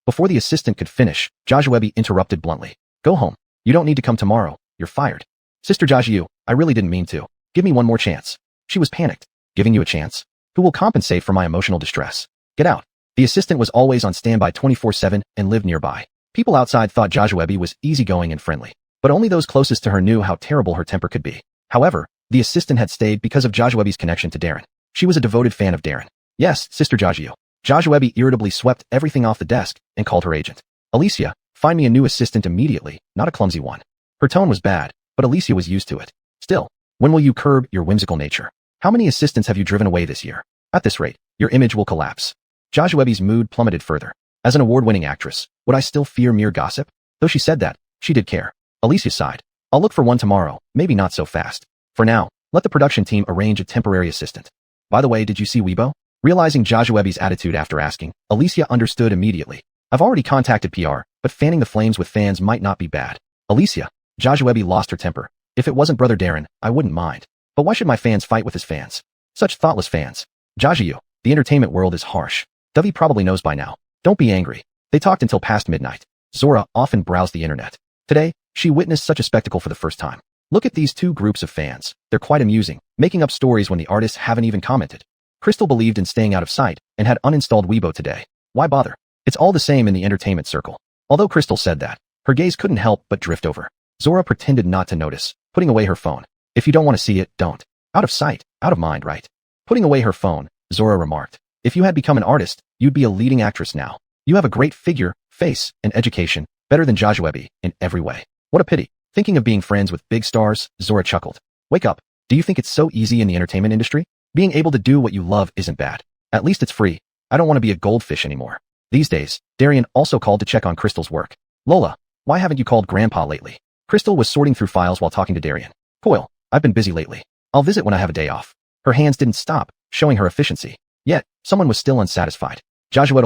Before the assistant could finish, Joshua interrupted bluntly. Go home. You don't need to come tomorrow. You're fired. Sister Joshua, I really didn't mean to. Give me one more chance. She was panicked. Giving you a chance? Who will compensate for my emotional distress? Get out. The assistant was always on standby 24/7 and lived nearby. People outside thought Joshua was easygoing and friendly, but only those closest to her knew how terrible her temper could be. However, the assistant had stayed because of Joshua's connection to Darren. She was a devoted fan of Darren. Yes, Sister Joshua. Joshua irritably swept everything off the desk and called her agent. Alicia, find me a new assistant immediately, not a clumsy one. Her tone was bad, but Alicia was used to it. Still, when will you curb your whimsical nature? How many assistants have you driven away this year? At this rate, your image will collapse. Joshua's mood plummeted further. As an award-winning actress, would I still fear mere gossip? Though she said that, she did care. Alicia sighed. I'll look for one tomorrow, maybe not so fast. For now, let the production team arrange a temporary assistant. By the way, did you see Weibo? Realizing Joshua's attitude after asking, Alicia understood immediately. I've already contacted PR, but fanning the flames with fans might not be bad. Alicia, Joshua lost her temper. If it wasn't Brother Darren, I wouldn't mind. But why should my fans fight with his fans? Such thoughtless fans. Joshua, the entertainment world is harsh. Dovey probably knows by now. Don't be angry. They talked until past midnight. Zora often browsed the internet. Today, she witnessed such a spectacle for the first time. Look at these two groups of fans. They're quite amusing, making up stories when the artists haven't even commented. Crystal believed in staying out of sight and had uninstalled Weibo today. Why bother? It's all the same in the entertainment circle. Although Crystal said that, her gaze couldn't help but drift over. Zora pretended not to notice, putting away her phone. If you don't want to see it, don't. Out of sight, out of mind, right? Putting away her phone, Zora remarked. If you had become an artist, you'd be a leading actress now. You have a great figure, face, and education, better than Joshua in every way. What a pity. Thinking of being friends with big stars, Zora chuckled. Wake up. Do you think it's so easy in the entertainment industry? Being able to do what you love isn't bad. At least it's free. I don't want to be a goldfish anymore. These days, Darian also called to check on Crystal's work. Lola, why haven't you called Grandpa lately? Crystal was sorting through files while talking to Darian. Coil, I've been busy lately. I'll visit when I have a day off. Her hands didn't stop, showing her efficiency. Yet, someone was still unsatisfied. Joshua,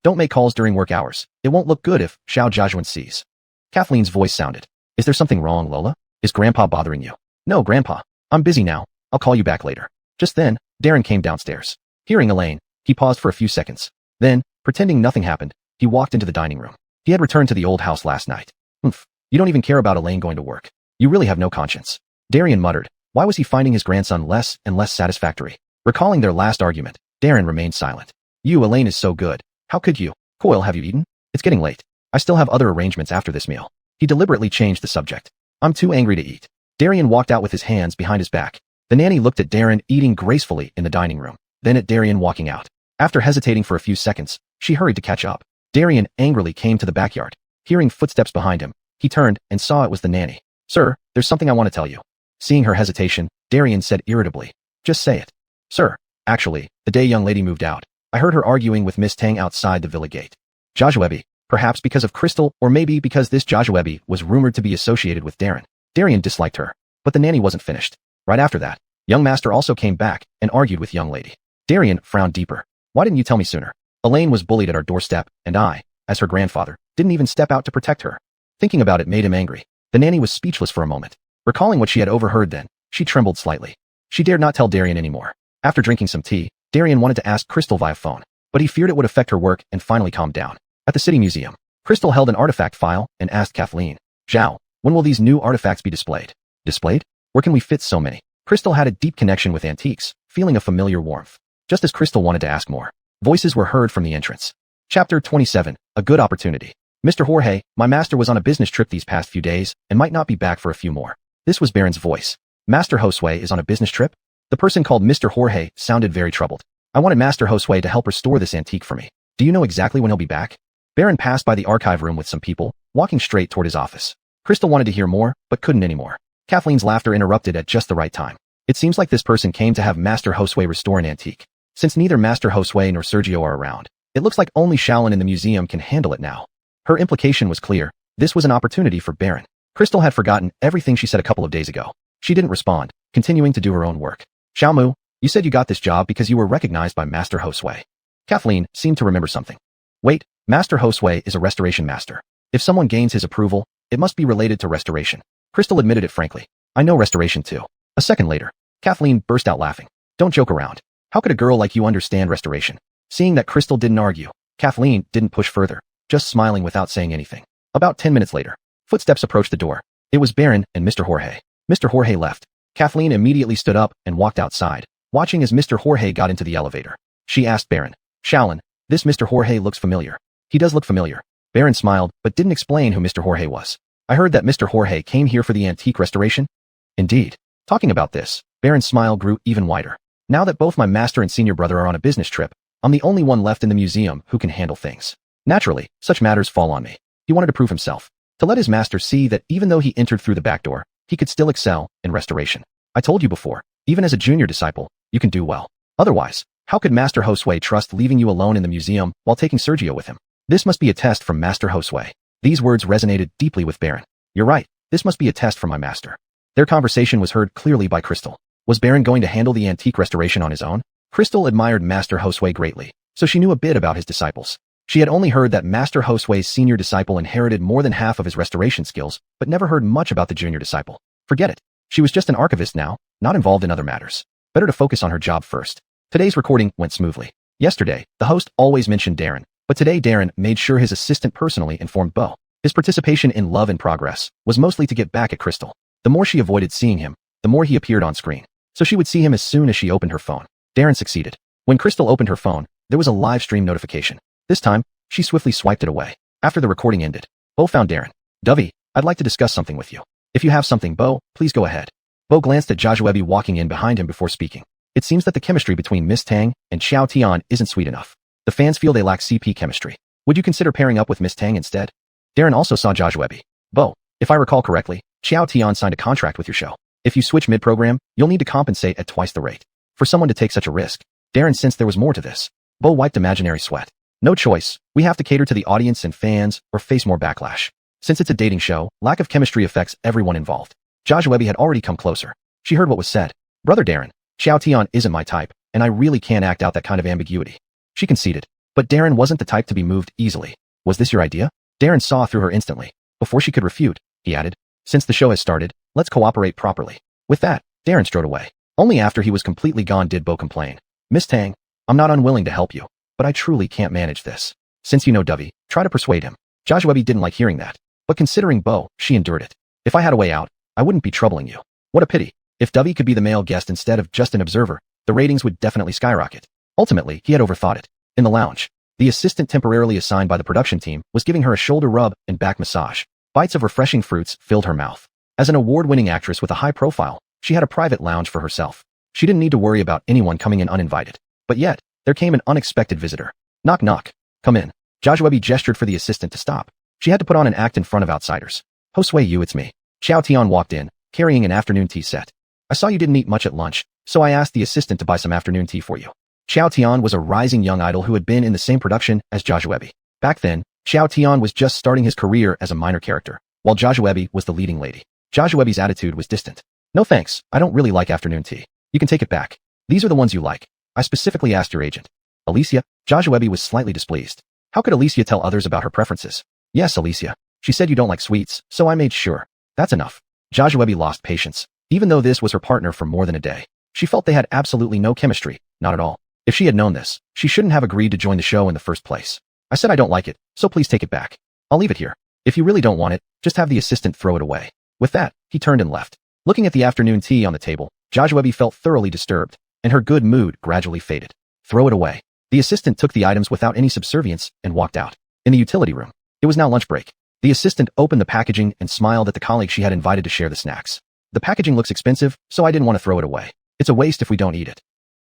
don't make calls during work hours. It won't look good if Joshua sees. Kathleen's voice sounded. Is there something wrong, Lola? Is Grandpa bothering you? No, Grandpa. I'm busy now. I'll call you back later. Just then, Darren came downstairs. Hearing Elaine, he paused for a few seconds. Then, pretending nothing happened, he walked into the dining room. He had returned to the old house last night. You don't even care about Elaine going to work. You really have no conscience. Darren muttered. Why was he finding his grandson less and less satisfactory? Recalling their last argument, Darren remained silent. Elaine is so good. How could you? Coyle, have you eaten? It's getting late. I still have other arrangements after this meal. He deliberately changed the subject. I'm too angry to eat. Darren walked out with his hands behind his back. The nanny looked at Darren eating gracefully in the dining room, then at Darren walking out. After hesitating for a few seconds, she hurried to catch up. Darren angrily came to the backyard. Hearing footsteps behind him, he turned and saw it was the nanny. Sir, there's something I want to tell you. Seeing her hesitation, Darren said irritably. Just say it. Sir, actually, the day young lady moved out, I heard her arguing with Miss Tang outside the villa gate. Joshua, perhaps because of Crystal, or maybe because this Joshua was rumored to be associated with Darren. Darren disliked her, but the nanny wasn't finished. Right after that, young master also came back and argued with young lady. Darren frowned deeper. Why didn't you tell me sooner? Elaine was bullied at our doorstep, and I, as her grandfather, didn't even step out to protect her. Thinking about it made him angry. The nanny was speechless for a moment. Recalling what she had overheard then, she trembled slightly. She dared not tell Darren anymore. After drinking some tea, Darren wanted to ask Crystal via phone, but he feared it would affect her work and finally calmed down. At the City Museum, Crystal held an artifact file and asked Kathleen, Zhao, when will these new artifacts be displayed? Displayed? Where can we fit so many? Crystal had a deep connection with antiques, feeling a familiar warmth. Just as Crystal wanted to ask more, voices were heard from the entrance. Chapter 27, A Good Opportunity. Mr. Jorge, my master was on a business trip these past few days and might not be back for a few more. This was Baron's voice. Master Josue is on a business trip? The person called Mr. Jorge sounded very troubled. I wanted Master Josue to help restore this antique for me. Do you know exactly when he'll be back? Baron passed by the archive room with some people, walking straight toward his office. Crystal wanted to hear more, but couldn't anymore. Kathleen's laughter interrupted at just the right time. It seems like this person came to have Master Josue restore an antique. Since neither Master Josue nor Sergio are around, it looks like only Shaolin in the museum can handle it now. Her implication was clear. This was an opportunity for Baron. Crystal had forgotten everything she said a couple of days ago. She didn't respond, continuing to do her own work. Xiaomu, you said you got this job because you were recognized by Master Josue. Kathleen seemed to remember something. Wait, Master Josue is a restoration master. If someone gains his approval, it must be related to restoration. Crystal admitted it frankly. I know restoration too. A second later, Kathleen burst out laughing. Don't joke around. How could a girl like you understand restoration? Seeing that Crystal didn't argue, Kathleen didn't push further, just smiling without saying anything. About 10 minutes later, footsteps approached the door. It was Baron and Mr. Jorge. Mr. Jorge left. Kathleen immediately stood up and walked outside, watching as Mr. Jorge got into the elevator. She asked Baron, Shaolin, this Mr. Jorge looks familiar. He does look familiar. Baron smiled, but didn't explain who Mr. Jorge was. I heard that Mr. Jorge came here for the antique restoration. Indeed. Talking about this, Baron's smile grew even wider. Now that both my master and senior brother are on a business trip, I'm the only one left in the museum who can handle things. Naturally, such matters fall on me. He wanted to prove himself, to let his master see that even though he entered through the back door, he could still excel in restoration. I told you before, even as a junior disciple, you can do well. Otherwise, how could Master Josue trust leaving you alone in the museum while taking Sergio with him? This must be a test from Master Josue. These words resonated deeply with Baron. You're right, this must be a test from my master. Their conversation was heard clearly by Crystal. Was Baron going to handle the antique restoration on his own? Crystal admired Master Josue greatly, so she knew a bit about his disciples. She had only heard that Master Josue's senior disciple inherited more than half of his restoration skills, but never heard much about the junior disciple. Forget it. She was just an archivist now, not involved in other matters. Better to focus on her job first. Today's recording went smoothly. Yesterday, the host always mentioned Darren, but today Darren made sure his assistant personally informed Bo. His participation in Love in Progress was mostly to get back at Crystal. The more she avoided seeing him, the more he appeared on screen. So she would see him as soon as she opened her phone. Darren succeeded. When Crystal opened her phone, there was a live stream notification. This time, she swiftly swiped it away. After the recording ended, Bo found Darren. Dovey, I'd like to discuss something with you. If you have something, Bo, please go ahead. Bo glanced at Joshua walking in behind him before speaking. It seems that the chemistry between Miss Tang and Xiao Tian isn't sweet enough. The fans feel they lack CP chemistry. Would you consider pairing up with Miss Tang instead? Darren also saw Joshua. Bo, if I recall correctly, Xiao Tian signed a contract with your show. If you switch mid-program, you'll need to compensate at twice the rate. For someone to take such a risk, Darren sensed there was more to this. Bo wiped imaginary sweat. No choice, we have to cater to the audience and fans or face more backlash. Since it's a dating show, lack of chemistry affects everyone involved. Joshua had already come closer. She heard what was said. Brother Darren, Xiao Tian isn't my type. and I really can't act out that kind of ambiguity. She conceded. But Darren wasn't the type to be moved easily. Was this your idea? Darren saw through her instantly. Before she could refute, he added, since the show has started, let's cooperate properly. With that, Darren strode away. Only after he was completely gone did Bo complain. Miss Tang, I'm not unwilling to help you, but I truly can't manage this. Since you know Dovey, try to persuade him. Joshua didn't like hearing that, but considering Bo, she endured it. If I had a way out, I wouldn't be troubling you. What a pity. If Dovey could be the male guest instead of just an observer, the ratings would definitely skyrocket. Ultimately, he had overthought it. In the lounge, the assistant temporarily assigned by the production team was giving her a shoulder rub and back massage. Bites of refreshing fruits filled her mouth. As an award-winning actress with a high profile, she had a private lounge for herself. She didn't need to worry about anyone coming in uninvited. But yet, there came an unexpected visitor. Knock knock. Come in. Joshua gestured for the assistant to stop. She had to put on an act in front of outsiders. Hosway Yu, it's me. Xiao Tian walked in, carrying an afternoon tea set. I saw you didn't eat much at lunch, so I asked the assistant to buy some afternoon tea for you. Xiao Tian was a rising young idol who had been in the same production as Joshua. Back then, Xiao Tian was just starting his career as a minor character, while Joshua was the leading lady. Joshua's attitude was distant. No thanks, I don't really like afternoon tea. You can take it back. These are the ones you like. I specifically asked your agent. Alicia, Joshua was slightly displeased. How could Alicia tell others about her preferences? Yes, Alicia. She said you don't like sweets, so I made sure. That's enough. Joshua lost patience. Even though this was her partner for more than a day, she felt they had absolutely no chemistry, not at all. If she had known this, she shouldn't have agreed to join the show in the first place. I said I don't like it, so please take it back. I'll leave it here. If you really don't want it, just have the assistant throw it away. With that, he turned and left. Looking at the afternoon tea on the table, Joshua felt thoroughly disturbed, and her good mood gradually faded. Throw it away. The assistant took the items without any subservience and walked out. In the utility room, it was now lunch break. The assistant opened the packaging and smiled at the colleague she had invited to share the snacks. The packaging looks expensive, so I didn't want to throw it away. It's a waste if we don't eat it.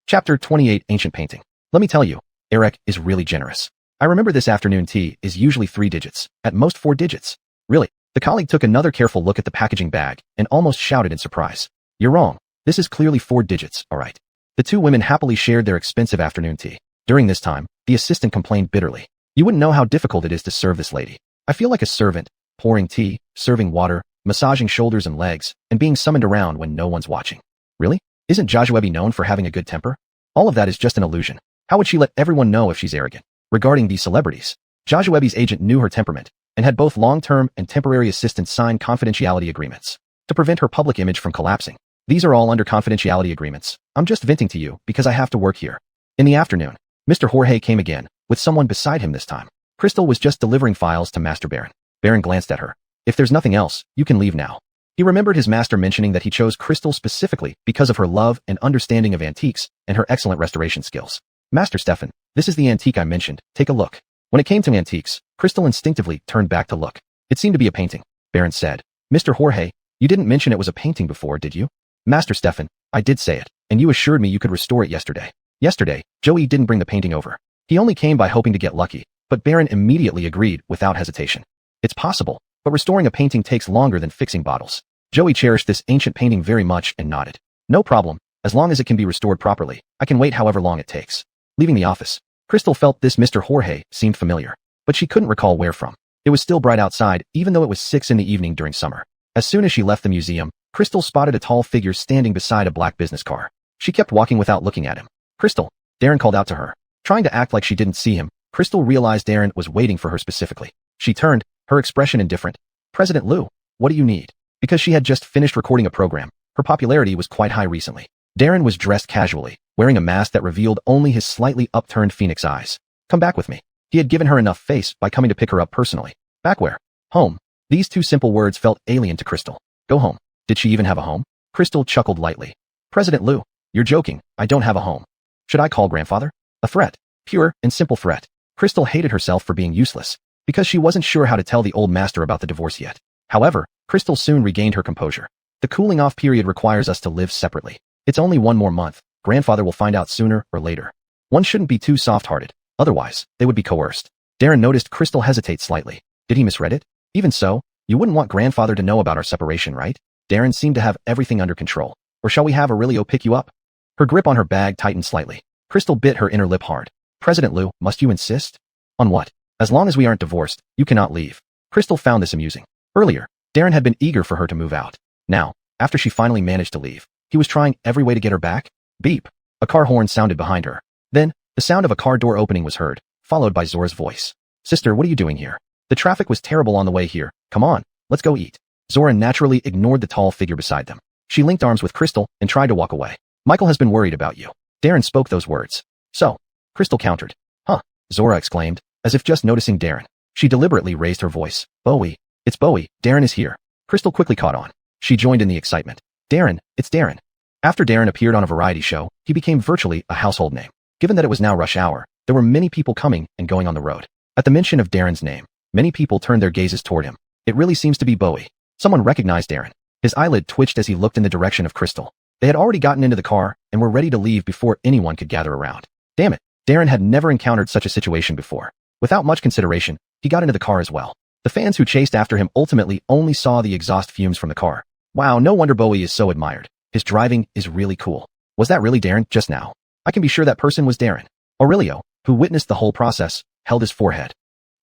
Chapter 28 Ancient Painting. Let me tell you, Eric is really generous. I remember this afternoon tea is usually 3 digits, at most 4 digits. Really? The colleague took another careful look at the packaging bag and almost shouted in surprise. You're wrong. This is clearly 4 digits, alright. The two women happily shared their expensive afternoon tea. During this time, the assistant complained bitterly. You wouldn't know how difficult it is to serve this lady. I feel like a servant, pouring tea, serving water, massaging shoulders and legs, and being summoned around when no one's watching. Really? Isn't Joshua known for having a good temper? All of that is just an illusion. How would she let everyone know if she's arrogant? Regarding these celebrities, Joshua's agent knew her temperament, and had both long-term and temporary assistants sign confidentiality agreements to prevent her public image from collapsing. These are all under confidentiality agreements. I'm just venting to you because I have to work here. In the afternoon, Mr. Jorge came again, with someone beside him this time. Crystal was just delivering files to Master Baron. Baron glanced at her. If there's nothing else, you can leave now. He remembered his master mentioning that he chose Crystal specifically because of her love and understanding of antiques and her excellent restoration skills. Master Stefan, this is the antique I mentioned. Take a look. When it came to antiques, Crystal instinctively turned back to look. It seemed to be a painting. Baron said, Mr. Jorge, you didn't mention it was a painting before, did you? Master Stefan, I did say it, and you assured me you could restore it yesterday. Yesterday, Joey didn't bring the painting over. He only came by hoping to get lucky, but Baron immediately agreed without hesitation. It's possible, but restoring a painting takes longer than fixing bottles. Joey cherished this ancient painting very much and nodded. No problem, as long as it can be restored properly, I can wait however long it takes. Leaving the office, Crystal felt this Mr. Jorge seemed familiar, but she couldn't recall where from. It was still bright outside, even though it was 6 in the evening during summer. As soon as she left the museum, Crystal spotted a tall figure standing beside a black business car. She kept walking without looking at him. Crystal, Darren called out to her. Trying to act like she didn't see him, Crystal realized Darren was waiting for her specifically. She turned, her expression indifferent. President Liu, what do you need? Because she had just finished recording a program, her popularity was quite high recently. Darren was dressed casually, wearing a mask that revealed only his slightly upturned phoenix eyes. Come back with me. He had given her enough face by coming to pick her up personally. Back where? Home. These two simple words felt alien to Crystal. Go home. Did she even have a home? Crystal chuckled lightly. President Liu, you're joking, I don't have a home. Should I call grandfather? A threat. Pure and simple threat. Crystal hated herself for being useless, because she wasn't sure how to tell the old master about the divorce yet. However, Crystal soon regained her composure. The cooling off period requires us to live separately. It's only 1 more month. Grandfather will find out sooner or later. One shouldn't be too soft-hearted, otherwise, they would be coerced. Darren noticed Crystal hesitate slightly. Did he misread it? Even so, you wouldn't want grandfather to know about our separation, right? Darren seemed to have everything under control. Or shall we have Aurelio pick you up? Her grip on her bag tightened slightly. Crystal bit her inner lip hard. President Liu, must you insist? On what? As long as we aren't divorced, you cannot leave. Crystal found this amusing. Earlier, Darren had been eager for her to move out. Now, after she finally managed to leave, he was trying every way to get her back. Beep. A car horn sounded behind her. Then, the sound of a car door opening was heard, followed by Zora's voice. Sister, what are you doing here? The traffic was terrible on the way here. Come on, let's go eat. Zora naturally ignored the tall figure beside them. She linked arms with Crystal and tried to walk away. Michael has been worried about you. Darren spoke those words. So, Crystal countered. Huh, Zora exclaimed, as if just noticing Darren. She deliberately raised her voice. Bowie. It's Bowie. Darren is here. Crystal quickly caught on. She joined in the excitement. Darren, it's Darren. After Darren appeared on a variety show, he became virtually a household name. Given that it was now rush hour, there were many people coming and going on the road. At the mention of Darren's name, many people turned their gazes toward him. It really seems to be Bowie. Someone recognized Darren. His eyelid twitched as he looked in the direction of Crystal. They had already gotten into the car and were ready to leave before anyone could gather around. Damn it, Darren had never encountered such a situation before. Without much consideration, he got into the car as well. The fans who chased after him ultimately only saw the exhaust fumes from the car. Wow, no wonder Bowie is so admired. His driving is really cool. Was that really Darren just now? I can be sure that person was Darren. Aurelio, who witnessed the whole process, held his forehead.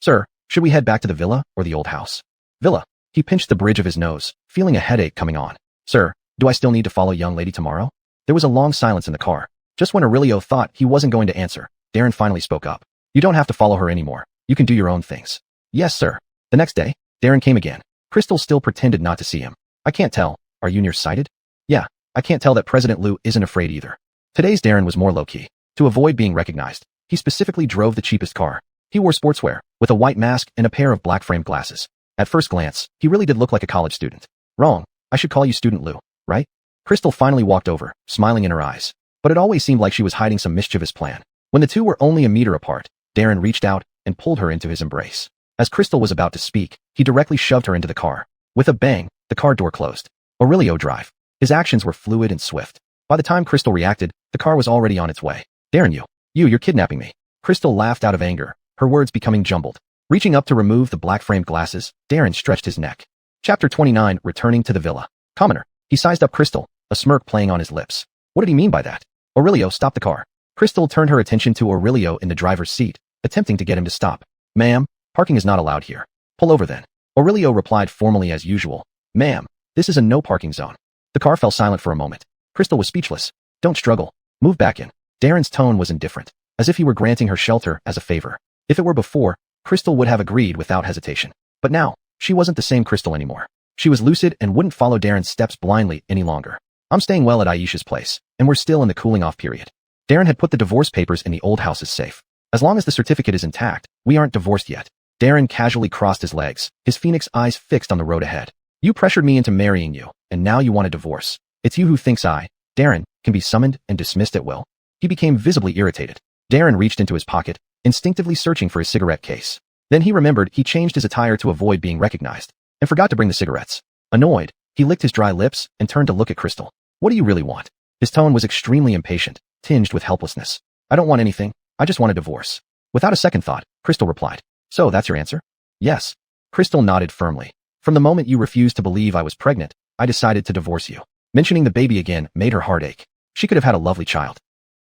Sir, should we head back to the villa or the old house? Villa. He pinched the bridge of his nose, feeling a headache coming on. Sir, do I still need to follow young lady tomorrow? There was a long silence in the car. Just when Aurelio thought he wasn't going to answer, Darren finally spoke up. You don't have to follow her anymore. You can do your own things. Yes, sir. The next day, Darren came again. Crystal still pretended not to see him. I can't tell. Are you nearsighted? Yeah, I can't tell that President Liu isn't afraid either. Today's Darren was more low-key. To avoid being recognized, he specifically drove the cheapest car. He wore sportswear, with a white mask and a pair of black-framed glasses. At first glance, he really did look like a college student. Wrong. I should call you Student Liu, right? Crystal finally walked over, smiling in her eyes. But it always seemed like she was hiding some mischievous plan. When the two were only a meter apart, Darren reached out and pulled her into his embrace. As Crystal was about to speak, he directly shoved her into the car. With a bang, the car door closed. Aurelio drive. His actions were fluid and swift. By the time Crystal reacted, the car was already on its way. Darren, you're kidnapping me. Crystal laughed out of anger, her words becoming jumbled. Reaching up to remove the black-framed glasses, Darren stretched his neck. Chapter 29, Returning to the Villa. Commoner. He sized up Crystal, a smirk playing on his lips. What did he mean by that? Aurelio stopped the car. Crystal turned her attention to Aurelio in the driver's seat, attempting to get him to stop. Ma'am, parking is not allowed here. Pull over then. Aurelio replied formally as usual. Ma'am, this is a no parking zone. The car fell silent for a moment. Crystal was speechless. Don't struggle. Move back in. Darren's tone was indifferent, as if he were granting her shelter as a favor. If it were before, Crystal would have agreed without hesitation. But now, she wasn't the same Crystal anymore. She was lucid and wouldn't follow Darren's steps blindly any longer. I'm staying well at Aisha's place, and we're still in the cooling-off period. Darren had put the divorce papers in the old house's safe. As long as the certificate is intact, we aren't divorced yet. Darren casually crossed his legs, his phoenix eyes fixed on the road ahead. You pressured me into marrying you, and now you want a divorce. It's you who thinks I, Darren, can be summoned and dismissed at will. He became visibly irritated. Darren reached into his pocket, instinctively searching for his cigarette case. Then he remembered he changed his attire to avoid being recognized, and forgot to bring the cigarettes. Annoyed, he licked his dry lips and turned to look at Crystal. What do you really want? His tone was extremely impatient, tinged with helplessness. I don't want anything, I just want a divorce. Without a second thought, Crystal replied. So that's your answer? Yes. Crystal nodded firmly. From the moment you refused to believe I was pregnant, I decided to divorce you. Mentioning the baby again made her heart ache. She could have had a lovely child.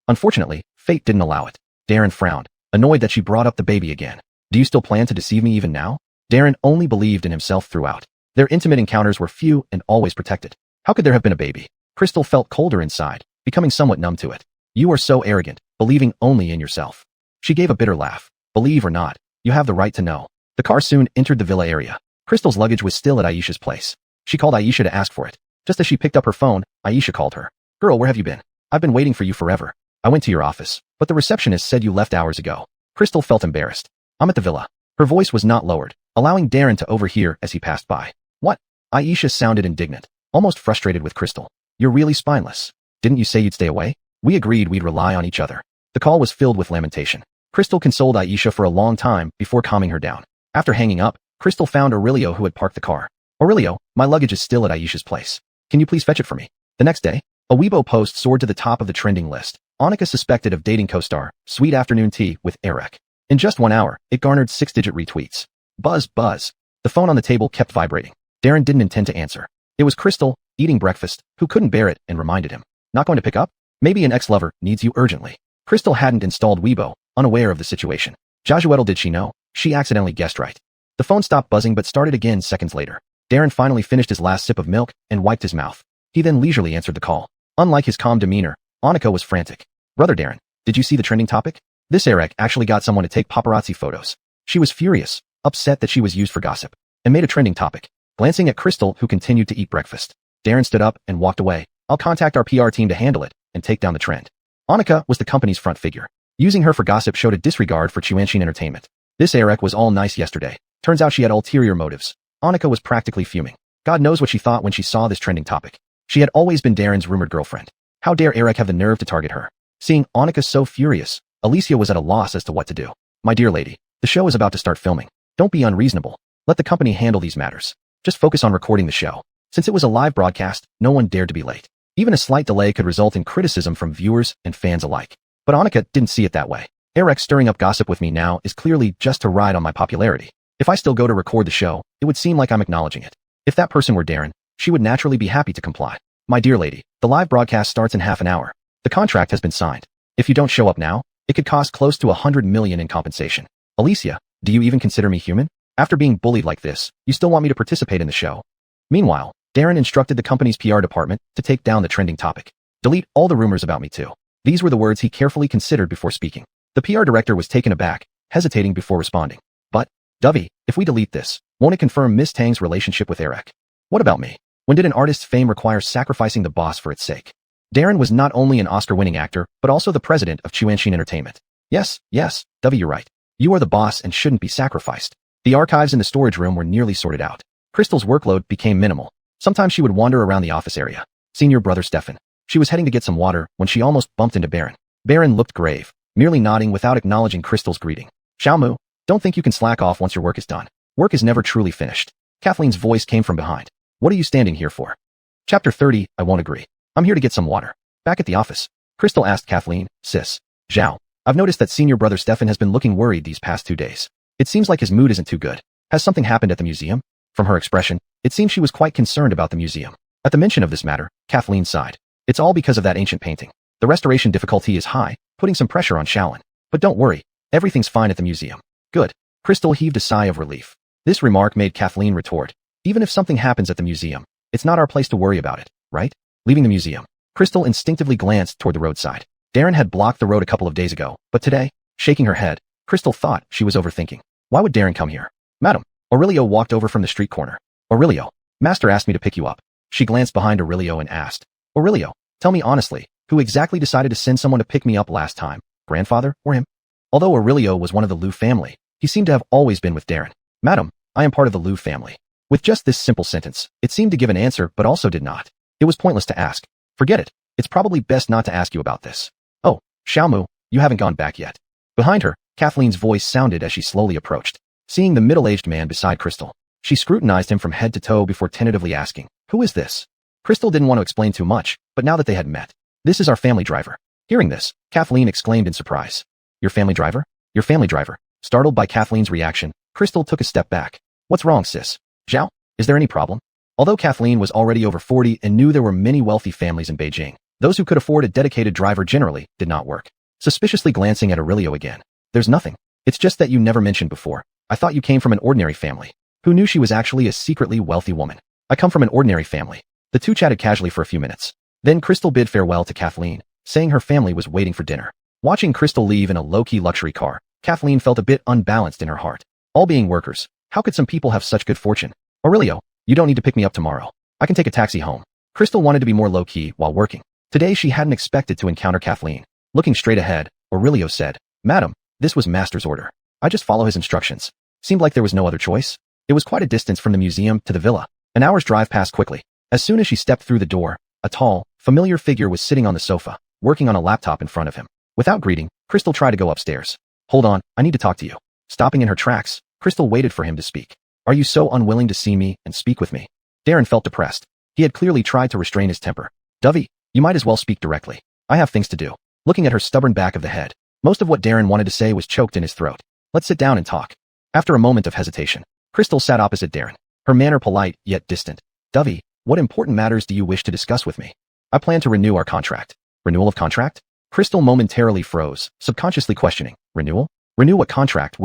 Unfortunately, fate didn't allow it. Darren frowned, annoyed that she brought up the baby again. Do you still plan to deceive me even now? Darren only believed in himself throughout. Their intimate encounters were few and always protected. How could there have been a baby? Crystal felt colder inside, becoming somewhat numb to it. You are so arrogant, believing only in yourself. She gave a bitter laugh. Believe or not, you have the right to know. The car soon entered the villa area. Crystal's luggage was still at Aisha's place. She called Aisha to ask for it. Just as she picked up her phone, Aisha called her. Girl, where have you been? I've been waiting for you forever. I went to your office, but the receptionist said you left hours ago. Crystal felt embarrassed. I'm at the villa. Her voice was not lowered, allowing Darren to overhear as he passed by. What? Aisha sounded indignant, almost frustrated with Crystal. You're really spineless. Didn't you say you'd stay away? We agreed we'd rely on each other. The call was filled with lamentation. Crystal consoled Aisha for a long time before calming her down. After hanging up, Crystal found Aurelio who had parked the car. Aurelio, my luggage is still at Aisha's place. Can you please fetch it for me? The next day, a Weibo post soared to the top of the trending list. Annika suspected of dating co-star, sweet afternoon tea with Eric. In just 1 hour, it garnered 6-digit retweets. Buzz, buzz. The phone on the table kept vibrating. Darren didn't intend to answer. It was Crystal, eating breakfast, who couldn't bear it and reminded him. Not going to pick up? Maybe an ex-lover needs you urgently. Crystal hadn't installed Weibo, unaware of the situation. Jajuetal did she know? She accidentally guessed right. The phone stopped buzzing but started again seconds later. Darren finally finished his last sip of milk and wiped his mouth. He then leisurely answered the call. Unlike his calm demeanor, Annika was frantic. Brother Darren, did you see the trending topic? This Eric actually got someone to take paparazzi photos. She was furious, upset that she was used for gossip, and made a trending topic. Glancing at Crystal, who continued to eat breakfast, Darren stood up and walked away. I'll contact our PR team to handle it and take down the trend. Annika was the company's front figure. Using her for gossip showed a disregard for Chuanshin Entertainment. This Eric was all nice yesterday. Turns out she had ulterior motives. Annika was practically fuming. God knows what she thought when she saw this trending topic. She had always been Darren's rumored girlfriend. How dare Eric have the nerve to target her? Seeing Annika so furious, Alicia was at a loss as to what to do. My dear lady, the show is about to start filming. Don't be unreasonable. Let the company handle these matters. Just focus on recording the show. Since it was a live broadcast, no one dared to be late. Even a slight delay could result in criticism from viewers and fans alike. But Annika didn't see it that way. Eric stirring up gossip with me now is clearly just to ride on my popularity. If I still go to record the show, it would seem like I'm acknowledging it. If that person were Darren, she would naturally be happy to comply. My dear lady, the live broadcast starts in half an hour. The contract has been signed. If you don't show up now, it could cost close to $100 million in compensation. Alicia, do you even consider me human? After being bullied like this, you still want me to participate in the show? Meanwhile, Darren instructed the company's PR department to take down the trending topic. Delete all the rumors about me too. These were the words he carefully considered before speaking. The PR director was taken aback, hesitating before responding. But, Dovey, if we delete this, won't it confirm Miss Tang's relationship with Eric? What about me? When did an artist's fame require sacrificing the boss for its sake? Darren was not only an Oscar-winning actor, but also the president of Chuanshin Entertainment. Yes, Dovey, you're right. You are the boss and shouldn't be sacrificed. The archives in the storage room were nearly sorted out. Crystal's workload became minimal. Sometimes she would wander around the office area. Senior brother Stefan. She was heading to get some water when she almost bumped into Baron. Baron looked grave, merely nodding without acknowledging Crystal's greeting. Xiaomu, don't think you can slack off once your work is done. Work is never truly finished. Kathleen's voice came from behind. What are you standing here for? Chapter 30, I won't agree. I'm here to get some water. Back at the office, Crystal asked Kathleen, Sis, Zhao, I've noticed that senior brother Stefan has been looking worried these past 2 days. It seems like his mood isn't too good. Has something happened at the museum? From her expression, it seemed she was quite concerned about the museum. At the mention of this matter, Kathleen sighed. It's all because of that ancient painting. The restoration difficulty is high, putting some pressure on Shaolin. But don't worry, everything's fine at the museum. Good. Crystal heaved a sigh of relief. This remark made Kathleen retort. Even if something happens at the museum, it's not our place to worry about it, right? Leaving the museum, Crystal instinctively glanced toward the roadside. Darren had blocked the road a couple of days ago, but today, shaking her head, Crystal thought she was overthinking. Why would Darren come here? Madam, Aurelio walked over from the street corner. Aurelio, Master asked me to pick you up. She glanced behind Aurelio and asked, Aurelio, tell me honestly, who exactly decided to send someone to pick me up last time, grandfather or him? Although Aurelio was one of the Liu family, he seemed to have always been with Darren. Madam, I am part of the Liu family. With just this simple sentence, it seemed to give an answer but also did not. It was pointless to ask. Forget it. It's probably best not to ask you about this. Oh, Xiaomu, you haven't gone back yet. Behind her, Kathleen's voice sounded as she slowly approached. Seeing the middle-aged man beside Crystal, she scrutinized him from head to toe before tentatively asking, Who is this? Crystal didn't want to explain too much, but now that they had met, This is our family driver. Hearing this, Kathleen exclaimed in surprise. Your family driver? Your family driver. Startled by Kathleen's reaction, Crystal took a step back. What's wrong, sis? Zhao, is there any problem? Although Kathleen was already over 40 and knew there were many wealthy families in Beijing, those who could afford a dedicated driver generally did not work. Suspiciously glancing at Aurelio again. There's nothing. It's just that you never mentioned before. I thought you came from an ordinary family. Who knew she was actually a secretly wealthy woman? I come from an ordinary family. The two chatted casually for a few minutes. Then Crystal bid farewell to Kathleen, saying her family was waiting for dinner. Watching Crystal leave in a low-key luxury car, Kathleen felt a bit unbalanced in her heart. All being workers, how could some people have such good fortune? Aurelio, you don't need to pick me up tomorrow. I can take a taxi home. Crystal wanted to be more low-key while working. Today she hadn't expected to encounter Kathleen. Looking straight ahead, Aurelio said, Madam, this was Master's order. I just follow his instructions. Seemed like there was no other choice. It was quite a distance from the museum to the villa. An hour's drive passed quickly. As soon as she stepped through the door, a tall, familiar figure was sitting on the sofa, working on a laptop in front of him. Without greeting, Crystal tried to go upstairs. Hold on, I need to talk to you. Stopping in her tracks, Crystal waited for him to speak. Are you so unwilling to see me and speak with me? Darren felt depressed. He had clearly tried to restrain his temper. Dovey, you might as well speak directly. I have things to do. Looking at her stubborn back of the head, most of what Darren wanted to say was choked in his throat. Let's sit down and talk. After a moment of hesitation, Crystal sat opposite Darren, her manner polite yet distant. Dovey, what important matters do you wish to discuss with me? I plan to renew our contract. Renewal of contract? Crystal momentarily froze, subconsciously questioning. Renewal? Renew what contract?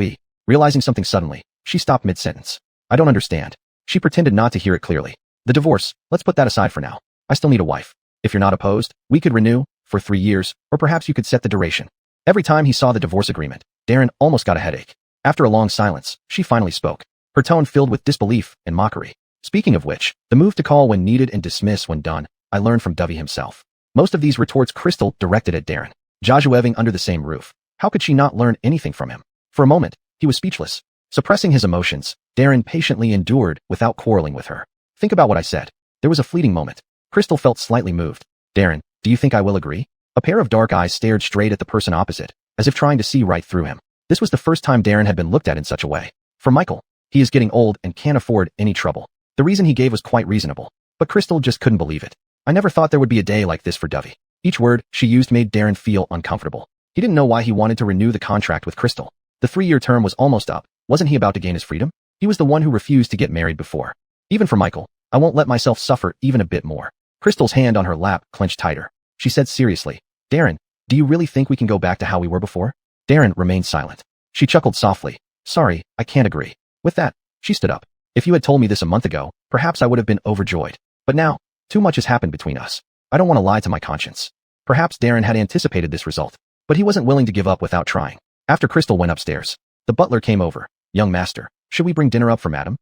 Realizing something suddenly, she stopped mid-sentence. I don't understand. She pretended not to hear it clearly. The divorce, let's put that aside for now. I still need a wife. If you're not opposed, we could renew. for 3 years, or perhaps you could set the duration. Every time he saw the divorce agreement, Darren almost got a headache. After a long silence, she finally spoke, her tone filled with disbelief and mockery. Speaking of which, the move to call when needed and dismiss when done, I learned from Dovey himself. Most of these retorts Crystal directed at Darren. Joshua under the same roof. How could she not learn anything from him? For a moment, he was speechless. Suppressing his emotions, Darren patiently endured without quarreling with her. Think about what I said. There was a fleeting moment. Crystal felt slightly moved. Darren, do you think I will agree? A pair of dark eyes stared straight at the person opposite, as if trying to see right through him. This was the first time Darren had been looked at in such a way. For Michael, he is getting old and can't afford any trouble. The reason he gave was quite reasonable, but Crystal just couldn't believe it. I never thought there would be a day like this for Dovey. Each word she used made Darren feel uncomfortable. He didn't know why he wanted to renew the contract with Crystal. The 3-year term was almost up. Wasn't he about to gain his freedom? He was the one who refused to get married before. Even for Michael, I won't let myself suffer even a bit more. Crystal's hand on her lap clenched tighter. She said seriously, Darren, do you really think we can go back to how we were before? Darren remained silent. She chuckled softly. Sorry, I can't agree. With that, she stood up. If you had told me this a month ago, perhaps I would have been overjoyed. But now, too much has happened between us. I don't want to lie to my conscience. Perhaps Darren had anticipated this result, but he wasn't willing to give up without trying. After Crystal went upstairs, the butler came over. Young master, should we bring dinner up for madam?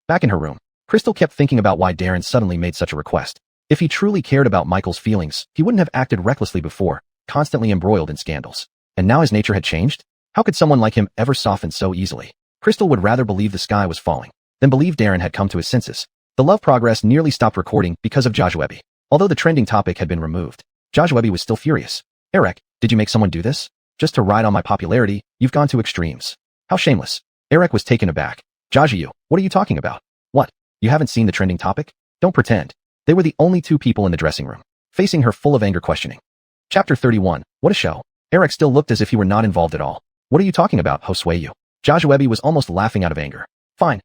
Back in her room, Crystal kept thinking about why Darren suddenly made such a request. If he truly cared about Michael's feelings, he wouldn't have acted recklessly before, constantly embroiled in scandals. And now his nature had changed? How could someone like him ever soften so easily? Crystal would rather believe the sky was falling than believe Darren had come to his senses. The Love Progress nearly stopped recording because of Joshua. Although the trending topic had been removed, Joshua was still furious. Eric, did you make someone do this? Just to ride on my popularity, you've gone to extremes. How shameless. Eric was taken aback. Joshua, what are you talking about? What? You haven't seen the trending topic? Don't pretend. They were the only 2 people in the dressing room, facing her full of anger questioning. Chapter 31. What a show. Eric still looked as if he were not involved at all. What are you talking about, Josue? Joshua was almost laughing out of anger. Fine.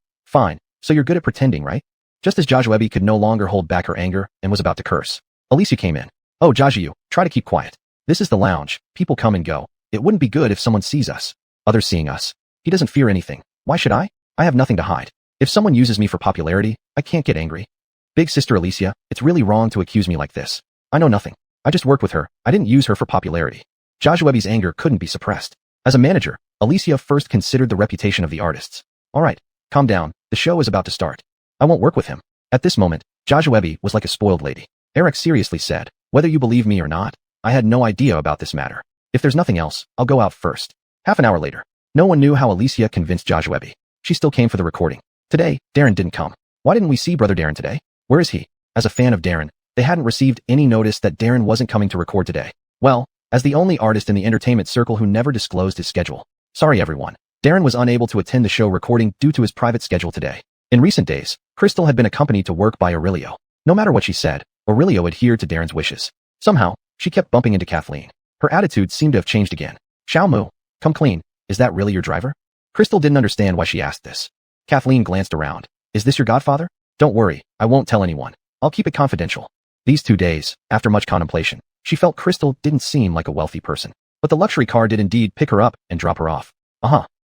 So you're good at pretending, right? Just as Joshua could no longer hold back her anger and was about to curse, Alicia came in. Oh, Joshua, try to keep quiet. This is the lounge. People come and go. It wouldn't be good if someone sees us. Others seeing us. He doesn't fear anything. Why should I? I have nothing to hide. If someone uses me for popularity, I can't get angry. Big sister Alicia, it's really wrong to accuse me like this. I know nothing. I just worked with her. I didn't use her for popularity. Joshua's anger couldn't be suppressed. As a manager, Alicia first considered the reputation of the artists. All right, calm down. The show is about to start. I won't work with him. At this moment, Joshua was like a spoiled lady. Eric seriously said, whether you believe me or not, I had no idea about this matter. If there's nothing else, I'll go out first. Half an hour later, no one knew how Alicia convinced Joshua. She still came for the recording. Today, Darren didn't come. Why didn't we see brother Darren today? Where is he? As a fan of Darren, they hadn't received any notice that Darren wasn't coming to record today. Well, as the only artist in the entertainment circle who never disclosed his schedule. Sorry everyone. Darren was unable to attend the show recording due to his private schedule today. In recent days, Crystal had been accompanied to work by Aurelio. No matter what she said, Aurelio adhered to Darren's wishes. Somehow, she kept bumping into Kathleen. Her attitude seemed to have changed again. Xiao Mu, come clean. Is that really your driver? Crystal didn't understand why she asked this. Kathleen glanced around. Is this your godfather? Don't worry, I won't tell anyone. I'll keep it confidential. These 2 days, after much contemplation, she felt Crystal didn't seem like a wealthy person. But the luxury car did indeed pick her up and drop her off.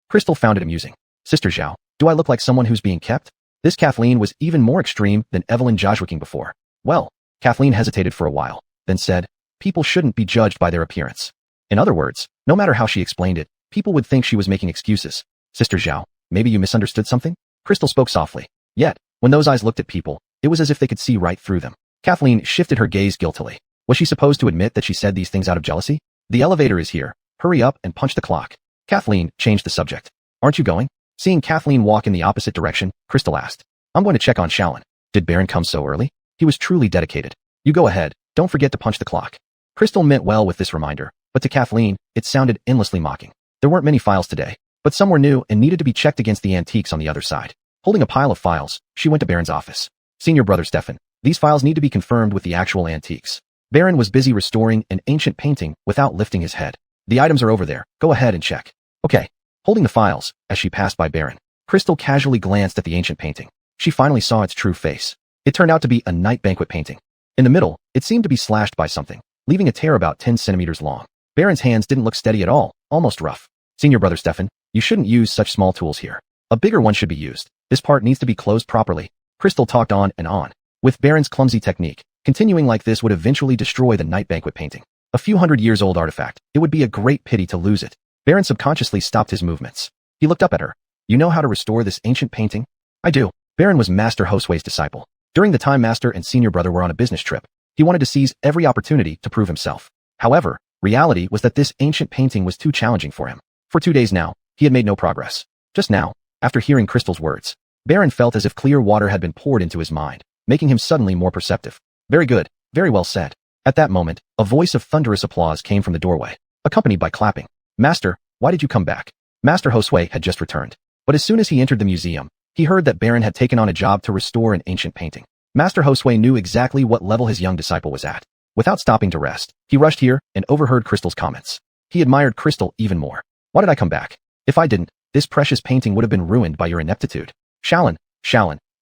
Crystal found it amusing. Sister Zhao, do I look like someone who's being kept? This Kathleen was even more extreme than Evelyn Joshuaking before. Well, Kathleen hesitated for a while, then said, people shouldn't be judged by their appearance. In other words, no matter how she explained it, people would think she was making excuses. Sister Zhao, maybe you misunderstood something? Crystal spoke softly. Yet, when those eyes looked at people, it was as if they could see right through them. Kathleen shifted her gaze guiltily. Was she supposed to admit that she said these things out of jealousy? The elevator is here. Hurry up and punch the clock. Kathleen changed the subject. Aren't you going? Seeing Kathleen walk in the opposite direction, Crystal asked. I'm going to check on Shaolin. Did Baron come so early? He was truly dedicated. You go ahead. Don't forget to punch the clock. Crystal meant well with this reminder, but to Kathleen, it sounded endlessly mocking. There weren't many files today, but some were new and needed to be checked against the antiques on the other side. Holding a pile of files, she went to Baron's office. Senior brother Stefan, these files need to be confirmed with the actual antiques. Baron was busy restoring an ancient painting without lifting his head. The items are over there. Go ahead and check. Okay. Holding the files, as she passed by Baron, Crystal casually glanced at the ancient painting. She finally saw its true face. It turned out to be a night banquet painting. In the middle, it seemed to be slashed by something, leaving a tear about 10 centimeters long. Baron's hands didn't look steady at all, almost rough. Senior brother Stefan, you shouldn't use such small tools here. A bigger one should be used. This part needs to be closed properly. Crystal talked on and on. With Baron's clumsy technique, continuing like this would eventually destroy the night banquet painting. A few hundred-years-old artifact. It would be a great pity to lose it. Baron subconsciously stopped his movements. He looked up at her. You know how to restore this ancient painting? I do. Baron was Master Josue's disciple. During the time Master and Senior Brother were on a business trip, he wanted to seize every opportunity to prove himself. However, reality was that this ancient painting was too challenging for him. For 2 days now, he had made no progress. Just now, after hearing Crystal's words, Baron felt as if clear water had been poured into his mind, making him suddenly more perceptive. Very good, very well said. At that moment, a voice of thunderous applause came from the doorway, accompanied by clapping. Master, why did you come back? Master Josue had just returned. But as soon as he entered the museum, he heard that Baron had taken on a job to restore an ancient painting. Master Josue knew exactly what level his young disciple was at. Without stopping to rest, he rushed here and overheard Crystal's comments. He admired Crystal even more. Why did I come back? If I didn't, this precious painting would have been ruined by your ineptitude. Shaolin,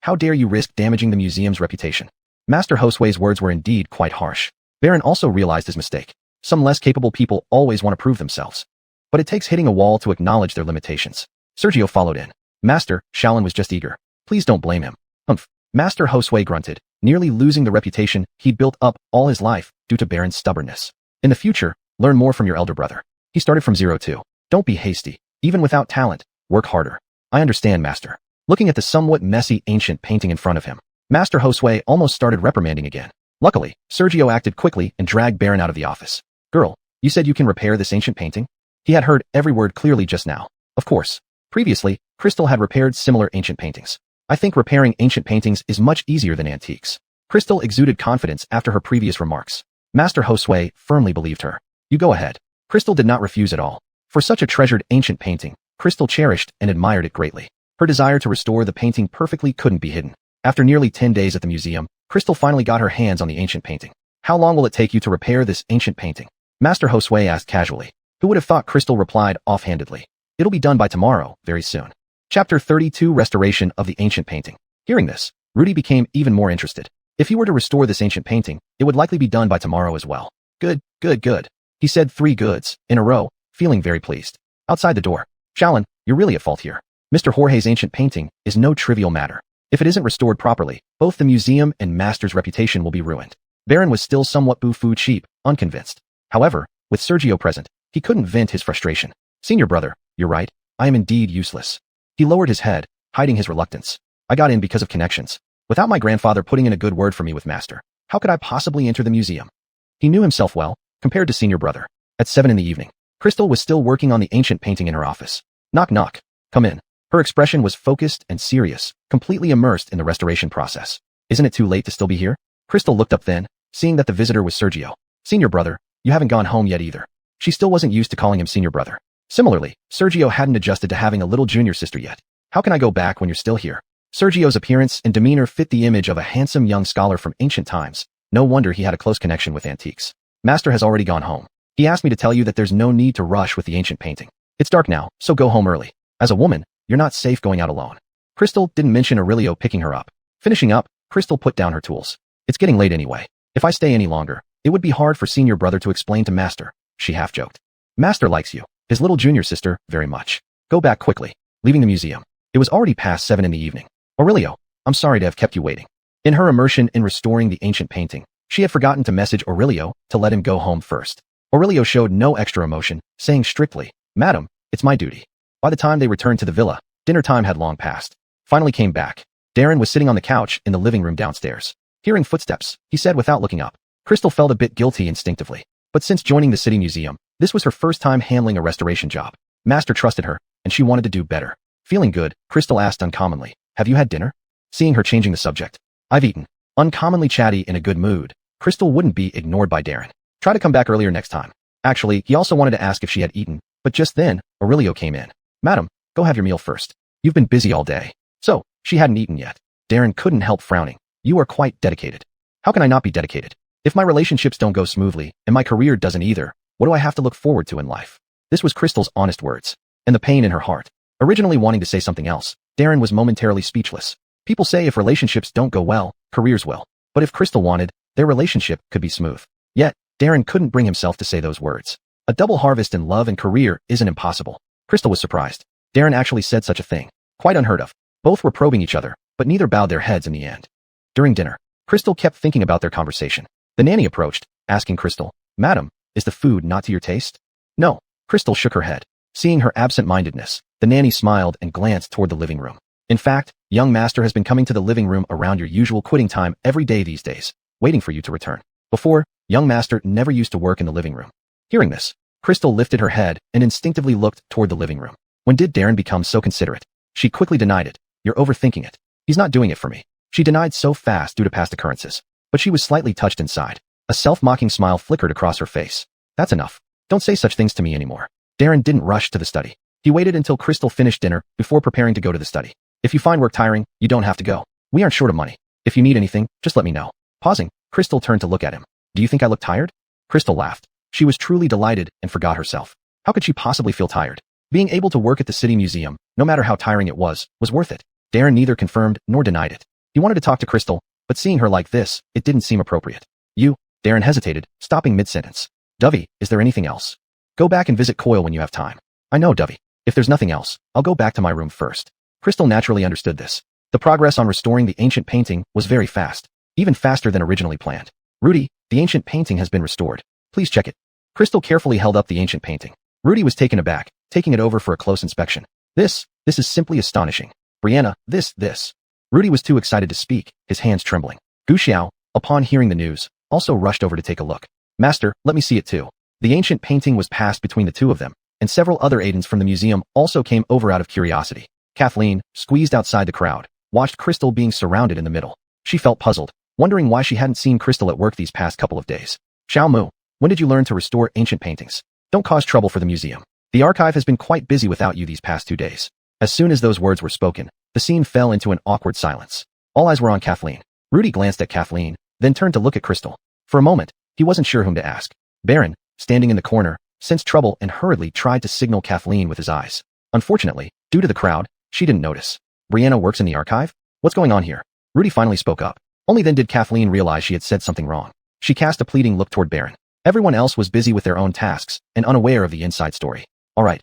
how dare you risk damaging the museum's reputation? Master Josue's words were indeed quite harsh. Baron also realized his mistake. Some less capable people always want to prove themselves. But it takes hitting a wall to acknowledge their limitations. Sergio followed in. Master, Shaolin was just eager. Please don't blame him. Humph. Master Josue grunted, nearly losing the reputation he'd built up all his life due to Baron's stubbornness. In the future, learn more from your elder brother. He started from zero too. Don't be hasty. Even without talent, work harder. I understand, Master. Looking at the somewhat messy ancient painting in front of him, Master Josue almost started reprimanding again. Luckily, Sergio acted quickly and dragged Baron out of the office. Girl, you said you can repair this ancient painting? He had heard every word clearly just now. Of course. Previously, Crystal had repaired similar ancient paintings. I think repairing ancient paintings is much easier than antiques. Crystal exuded confidence after her previous remarks. Master Josue firmly believed her. You go ahead. Crystal did not refuse at all. For such a treasured ancient painting, Crystal cherished and admired it greatly. Her desire to restore the painting perfectly couldn't be hidden. After nearly 10 days at the museum, Crystal finally got her hands on the ancient painting. How long will it take you to repair this ancient painting? Master Josue asked casually. Who would have thought Crystal replied offhandedly. It'll be done by tomorrow, very soon. Chapter 32 Restoration of the Ancient Painting. Hearing this, Rudy became even more interested. If he were to restore this ancient painting, it would likely be done by tomorrow as well. Good. He said 3 goods in a row, feeling very pleased. Outside the door, Shaolin, you're really at fault here. Mr. Jorge's ancient painting is no trivial matter. If it isn't restored properly, both the museum and Master's reputation will be ruined. Baron was still somewhat boo-foo cheap, unconvinced. However, with Sergio present, he couldn't vent his frustration. Senior brother, you're right. I am indeed useless. He lowered his head, hiding his reluctance. I got in because of connections. Without my grandfather putting in a good word for me with Master, how could I possibly enter the museum? He knew himself well, compared to Senior brother. At 7 in the evening, Crystal was still working on the ancient painting in her office. Knock knock. Come in. Her expression was focused and serious, completely immersed in the restoration process. Isn't it too late to still be here? Crystal looked up then, seeing that the visitor was Sergio. Senior brother, you haven't gone home yet either. She still wasn't used to calling him senior brother. Similarly, Sergio hadn't adjusted to having a little junior sister yet. How can I go back when you're still here? Sergio's appearance and demeanor fit the image of a handsome young scholar from ancient times. No wonder he had a close connection with antiques. Master has already gone home. He asked me to tell you that there's no need to rush with the ancient painting. It's dark now, so go home early. As a woman, you're not safe going out alone. Crystal didn't mention Aurelio picking her up. Finishing up, Crystal put down her tools. It's getting late anyway. If I stay any longer, it would be hard for senior brother to explain to Master, she half-joked. Master likes you, his little junior sister, very much. Go back quickly. Leaving the museum. It was already past 7 in the evening. Aurelio, I'm sorry to have kept you waiting. In her immersion in restoring the ancient painting, she had forgotten to message Aurelio to let him go home first. Aurelio showed no extra emotion, saying strictly, Madam, it's my duty. By the time they returned to the villa, dinner time had long passed. Finally came back. Darren was sitting on the couch in the living room downstairs. Hearing footsteps, he said without looking up. Crystal felt a bit guilty instinctively. But since joining the city museum, this was her first time handling a restoration job. Master trusted her, and she wanted to do better. Feeling good, Crystal asked uncommonly, have you had dinner? Seeing her changing the subject. I've eaten. Uncommonly chatty in a good mood, Crystal wouldn't be ignored by Darren. Try to come back earlier next time. Actually, he also wanted to ask if she had eaten, but just then, Aurelio came in. Madam, go have your meal first. You've been busy all day. So, she hadn't eaten yet. Darren couldn't help frowning. You are quite dedicated. How can I not be dedicated? If my relationships don't go smoothly, and my career doesn't either, what do I have to look forward to in life? This was Crystal's honest words, and the pain in her heart. Originally wanting to say something else, Darren was momentarily speechless. People say if relationships don't go well, careers will. But if Crystal wanted, their relationship could be smooth. Yet, Darren couldn't bring himself to say those words. A double harvest in love and career isn't impossible. Crystal was surprised. Darren actually said such a thing. Quite unheard of. Both were probing each other, but neither bowed their heads in the end. During dinner, Crystal kept thinking about their conversation. The nanny approached, asking Crystal, Madam, Is the food not to your taste? No. Crystal shook her head. Seeing her absent-mindedness, the nanny smiled and glanced toward the living room. In fact, young master has been coming to the living room around your usual quitting time every day these days, waiting for you to return. Before, young master never used to work in the living room. Hearing this, Crystal lifted her head and instinctively looked toward the living room. When did Darren become so considerate? She quickly denied it. You're overthinking it. He's not doing it for me. She denied so fast due to past occurrences. But she was slightly touched inside. A self-mocking smile flickered across her face. That's enough. Don't say such things to me anymore. Darren didn't rush to the study. He waited until Crystal finished dinner before preparing to go to the study. If you find work tiring, you don't have to go. We aren't short of money. If you need anything, just let me know. Pausing, Crystal turned to look at him. Do you think I look tired? Crystal laughed. She was truly delighted and forgot herself. How could she possibly feel tired? Being able to work at the city museum, no matter how tiring it was worth it. Darren neither confirmed nor denied it. He wanted to talk to Crystal, but seeing her like this, it didn't seem appropriate. Darren hesitated, stopping mid-sentence. Dovey, is there anything else? Go back and visit Coyle when you have time. I know, Dovey. If there's nothing else, I'll go back to my room first. Crystal naturally understood this. The progress on restoring the ancient painting was very fast, even faster than originally planned. Rudy, the ancient painting has been restored. Please check it. Crystal carefully held up the ancient painting. Rudy was taken aback, taking it over for a close inspection. This is simply astonishing. Brianna, this. Rudy was too excited to speak, his hands trembling. Gu Xiao, upon hearing the news, also rushed over to take a look. Master, let me see it too. The ancient painting was passed between the two of them, and several other aidants from the museum also came over out of curiosity. Kathleen, squeezed outside the crowd, watched Crystal being surrounded in the middle. She felt puzzled, wondering why she hadn't seen Crystal at work these past couple of days. Xiao Mu, when did you learn to restore ancient paintings? Don't cause trouble for the museum. The archive has been quite busy without you these past 2 days. As soon as those words were spoken, the scene fell into an awkward silence. All eyes were on Kathleen. Rudy glanced at Kathleen, then turned to look at Crystal. For a moment, he wasn't sure whom to ask. Baron, standing in the corner, sensed trouble and hurriedly tried to signal Kathleen with his eyes. Unfortunately, due to the crowd, she didn't notice. Brianna works in the archive? What's going on here? Rudy finally spoke up. Only then did Kathleen realize she had said something wrong. She cast a pleading look toward Baron. Everyone else was busy with their own tasks and unaware of the inside story. All right,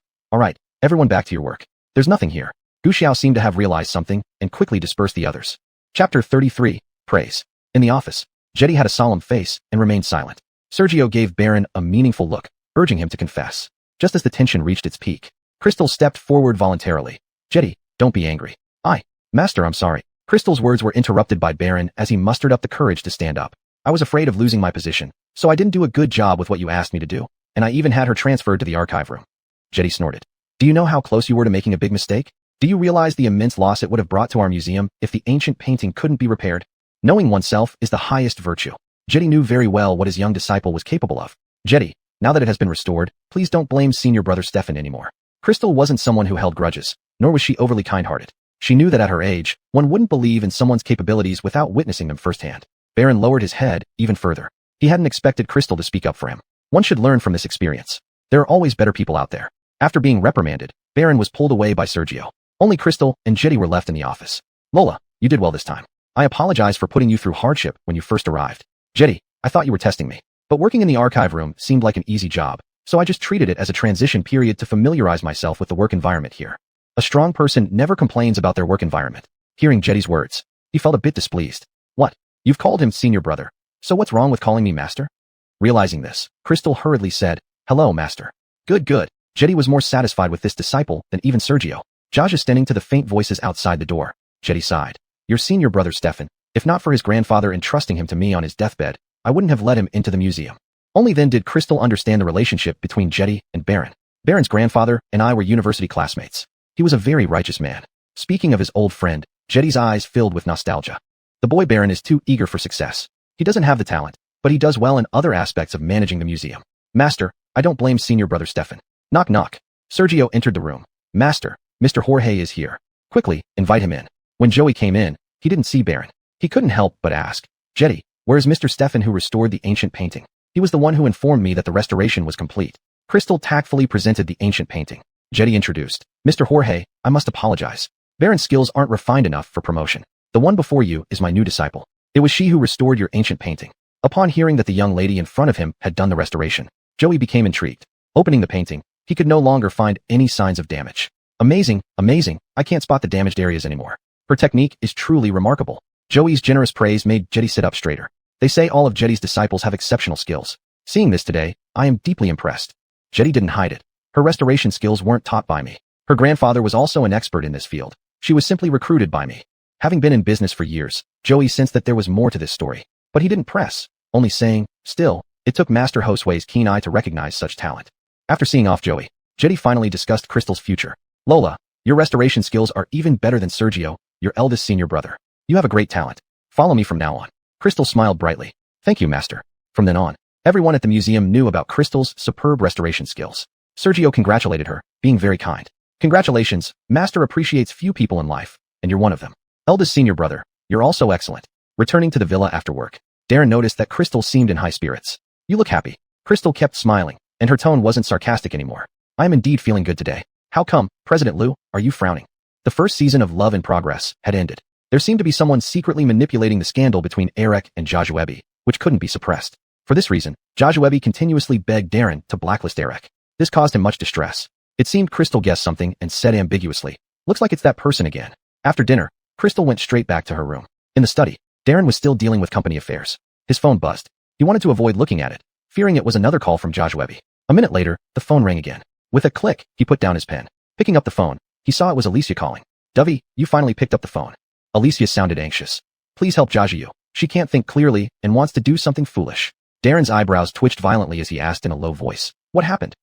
everyone back to your work. There's nothing here. Gu Xiao seemed to have realized something and quickly dispersed the others. Chapter 33, Praise. In the office, Jetty had a solemn face and remained silent. Sergio gave Baron a meaningful look, urging him to confess. Just as the tension reached its peak, Crystal stepped forward voluntarily. Jetty, don't be angry. Master, I'm sorry. Crystal's words were interrupted by Baron as he mustered up the courage to stand up. I was afraid of losing my position, so I didn't do a good job with what you asked me to do, and I even had her transferred to the archive room. Jetty snorted. Do you know how close you were to making a big mistake? Do you realize the immense loss it would have brought to our museum if the ancient painting couldn't be repaired? Knowing oneself is the highest virtue. Jetty knew very well what his young disciple was capable of. Jetty, now that it has been restored, please don't blame senior brother Stefan anymore. Crystal wasn't someone who held grudges, nor was she overly kind-hearted. She knew that at her age, one wouldn't believe in someone's capabilities without witnessing them firsthand. Baron lowered his head even further. He hadn't expected Crystal to speak up for him. One should learn from this experience. There are always better people out there. After being reprimanded, Baron was pulled away by Sergio. Only Crystal and Jetty were left in the office. Lola, you did well this time. I apologize for putting you through hardship when you first arrived. Jetty, I thought you were testing me. But working in the archive room seemed like an easy job, so I just treated it as a transition period to familiarize myself with the work environment here. A strong person never complains about their work environment. Hearing Jetty's words, he felt a bit displeased. What? You've called him senior brother. So what's wrong with calling me master? Realizing this, Crystal hurriedly said, Hello, master. Good. Jetty was more satisfied with this disciple than even Sergio. Josh is standing to the faint voices outside the door. Jetty sighed. Your senior brother Stefan, if not for his grandfather entrusting him to me on his deathbed, I wouldn't have let him into the museum. Only then did Crystal understand the relationship between Jetty and Baron. Baron's grandfather and I were university classmates. He was a very righteous man. Speaking of his old friend, Jetty's eyes filled with nostalgia. The boy Baron is too eager for success. He doesn't have the talent, but he does well in other aspects of managing the museum. Master, I don't blame senior brother Stefan. Knock knock. Sergio entered the room. Master, Mr. Jorge is here. Quickly, invite him in. When Joey came in, he didn't see Baron. He couldn't help but ask, Jetty, where is Mr. Stefan who restored the ancient painting? He was the one who informed me that the restoration was complete. Crystal tactfully presented the ancient painting. Jetty introduced, Mr. Jorge, I must apologize. Baron's skills aren't refined enough for promotion. The one before you is my new disciple. It was she who restored your ancient painting. Upon hearing that the young lady in front of him had done the restoration, Joey became intrigued. Opening the painting, he could no longer find any signs of damage. Amazing, I can't spot the damaged areas anymore. Her technique is truly remarkable. Joey's generous praise made Jetty sit up straighter. They say all of Jetty's disciples have exceptional skills. Seeing this today, I am deeply impressed. Jetty didn't hide it. Her restoration skills weren't taught by me. Her grandfather was also an expert in this field. She was simply recruited by me. Having been in business for years, Joey sensed that there was more to this story. But he didn't press, only saying, still, it took Master Josue's keen eye to recognize such talent. After seeing off Joey, Jetty finally discussed Crystal's future. Lola, your restoration skills are even better than Sergio, your eldest senior brother. You have a great talent. Follow me from now on. Crystal smiled brightly. Thank you, Master. From then on, everyone at the museum knew about Crystal's superb restoration skills. Sergio congratulated her, being very kind. Congratulations, Master appreciates few people in life, and you're one of them. Eldest senior brother, you're also excellent. Returning to the villa after work, Darren noticed that Crystal seemed in high spirits. You look happy. Crystal kept smiling, and her tone wasn't sarcastic anymore. I am indeed feeling good today. How come, President Liu, are you frowning? The first season of Love in Progress had ended. There seemed to be someone secretly manipulating the scandal between Eric and Josuebi, which couldn't be suppressed. For this reason, Josuebi continuously begged Darren to blacklist Eric. This caused him much distress. It seemed Crystal guessed something and said ambiguously, looks like it's that person again. After dinner, Crystal went straight back to her room. In the study, Darren was still dealing with company affairs. His phone buzzed. He wanted to avoid looking at it, fearing it was another call from Josuebi. A minute later, the phone rang again. With a click, he put down his pen. Picking up the phone, he saw it was Alicia calling. Dovey, you finally picked up the phone. Alicia sounded anxious. Please help Jiajiu. She can't think clearly and wants to do something foolish. Darren's eyebrows twitched violently as he asked in a low voice. What happened?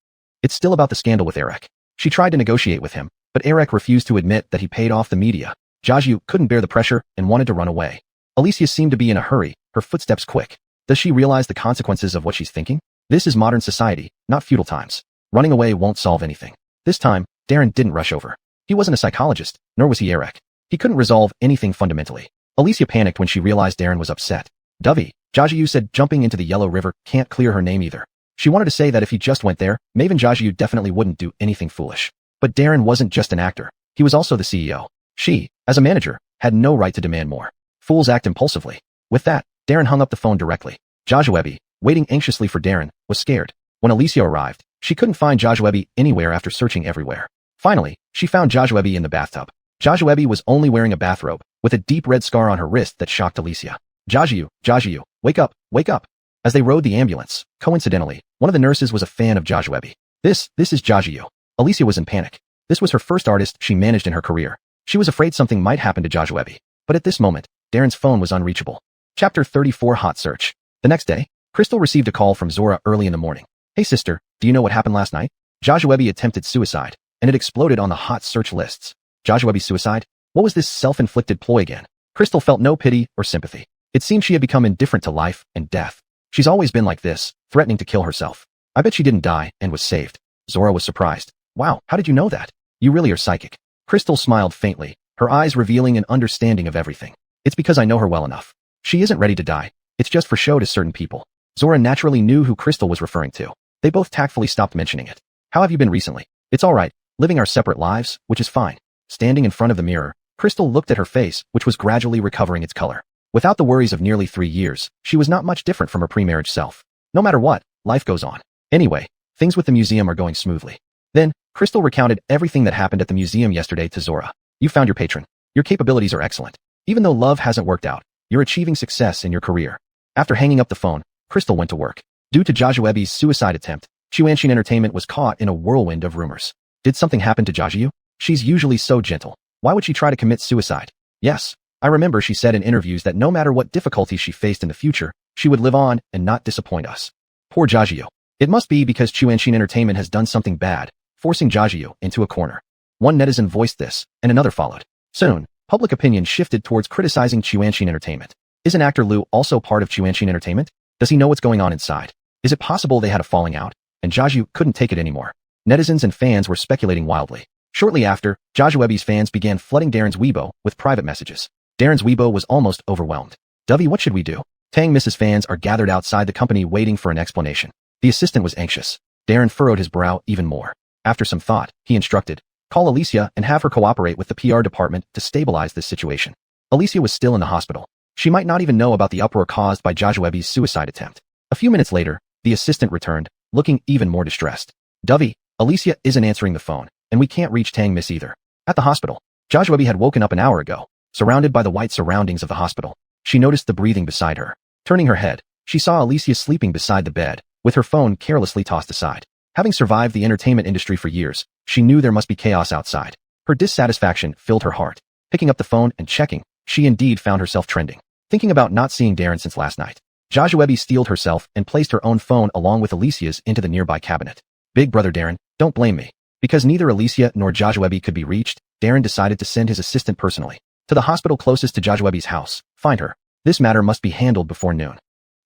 It's still about the scandal with Eric. She tried to negotiate with him, but Eric refused to admit that he paid off the media. Jiajiu couldn't bear the pressure and wanted to run away. Alicia seemed to be in a hurry, her footsteps quick. Does she realize the consequences of what she's thinking? This is modern society, not feudal times. Running away won't solve anything. This time, Darren didn't rush over. He wasn't a psychologist, nor was he Eric. He couldn't resolve anything fundamentally. Alicia panicked when she realized Darren was upset. Dovey, Jiajiu said jumping into the Yellow River can't clear her name either. She wanted to say that if he just went there, Maven Jiajiu definitely wouldn't do anything foolish. But Darren wasn't just an actor. He was also the CEO. She, as a manager, had no right to demand more. Fools act impulsively. With that, Darren hung up the phone directly. Josuebi, waiting anxiously for Darren, was scared. When Alicia arrived, she couldn't find Josuebi anywhere after searching everywhere. Finally, she found Josuebi in the bathtub. Josuebi was only wearing a bathrobe, with a deep red scar on her wrist that shocked Alicia. Jiajiu, wake up, wake up. As they rode the ambulance, coincidentally, one of the nurses was a fan of Josuebi. This is Jiajiu. Alicia was in panic. This was her first artist she managed in her career. She was afraid something might happen to Josuebi. But at this moment, Darren's phone was unreachable. Chapter 34 Hot Search. The next day, Crystal received a call from Zora early in the morning. Hey sister, do you know what happened last night? Josuebi attempted suicide, and it exploded on the hot search lists. Josuebi's suicide? What was this self-inflicted ploy again? Crystal felt no pity or sympathy. It seemed she had become indifferent to life and death. She's always been like this, threatening to kill herself. I bet she didn't die and was saved. Zora was surprised. Wow, how did you know that? You really are psychic. Crystal smiled faintly, her eyes revealing an understanding of everything. It's because I know her well enough. She isn't ready to die. It's just for show to certain people. Zora naturally knew who Crystal was referring to. They both tactfully stopped mentioning it. How have you been recently? It's all right, living our separate lives, which is fine. Standing in front of the mirror, Crystal looked at her face, which was gradually recovering its color. Without the worries of nearly 3 years, she was not much different from her pre-marriage self. No matter what, life goes on. Anyway, things with the museum are going smoothly. Then, Crystal recounted everything that happened at the museum yesterday to Zora. You found your patron. Your capabilities are excellent. Even though love hasn't worked out, you're achieving success in your career. After hanging up the phone, Crystal went to work. Due to Josuebi's suicide attempt, Chuanshin Entertainment was caught in a whirlwind of rumors. Did something happen to Jiajiu? She's usually so gentle. Why would she try to commit suicide? Yes, I remember she said in interviews that no matter what difficulties she faced in the future, she would live on and not disappoint us. Poor Jiajiu. It must be because Chuanshin Entertainment has done something bad, forcing Jiajiu into a corner. One netizen voiced this, and another followed. Soon, public opinion shifted towards criticizing Chuanshin Entertainment. Isn't actor Liu also part of Chuanshin Entertainment? Does he know what's going on inside? Is it possible they had a falling out, and Jiajiu couldn't take it anymore? Netizens and fans were speculating wildly. Shortly after, Josuebi's fans began flooding Darren's Weibo with private messages. Darren's Weibo was almost overwhelmed. Dovey, what should we do? Tang Mrs. fans are gathered outside the company waiting for an explanation. The assistant was anxious. Darren furrowed his brow even more. After some thought, he instructed, call Alicia and have her cooperate with the PR department to stabilize this situation. Alicia was still in the hospital. She might not even know about the uproar caused by Josuebi's suicide attempt. A few minutes later, the assistant returned, looking even more distressed. Dovey, Alicia isn't answering the phone, and we can't reach Tang Miss either. At the hospital, Josuebi had woken up an hour ago. Surrounded by the white surroundings of the hospital, she noticed the breathing beside her. Turning her head, she saw Alicia sleeping beside the bed, with her phone carelessly tossed aside. Having survived the entertainment industry for years, she knew there must be chaos outside. Her dissatisfaction filled her heart. Picking up the phone and checking, she indeed found herself trending. Thinking about not seeing Darren since last night, Jojoebi steeled herself and placed her own phone along with Alicia's into the nearby cabinet. Big brother Darren, don't blame me. Because neither Alicia nor Jojoebi could be reached, Darren decided to send his assistant personally to the hospital closest to Jojoebi's house. Find her. This matter must be handled before noon.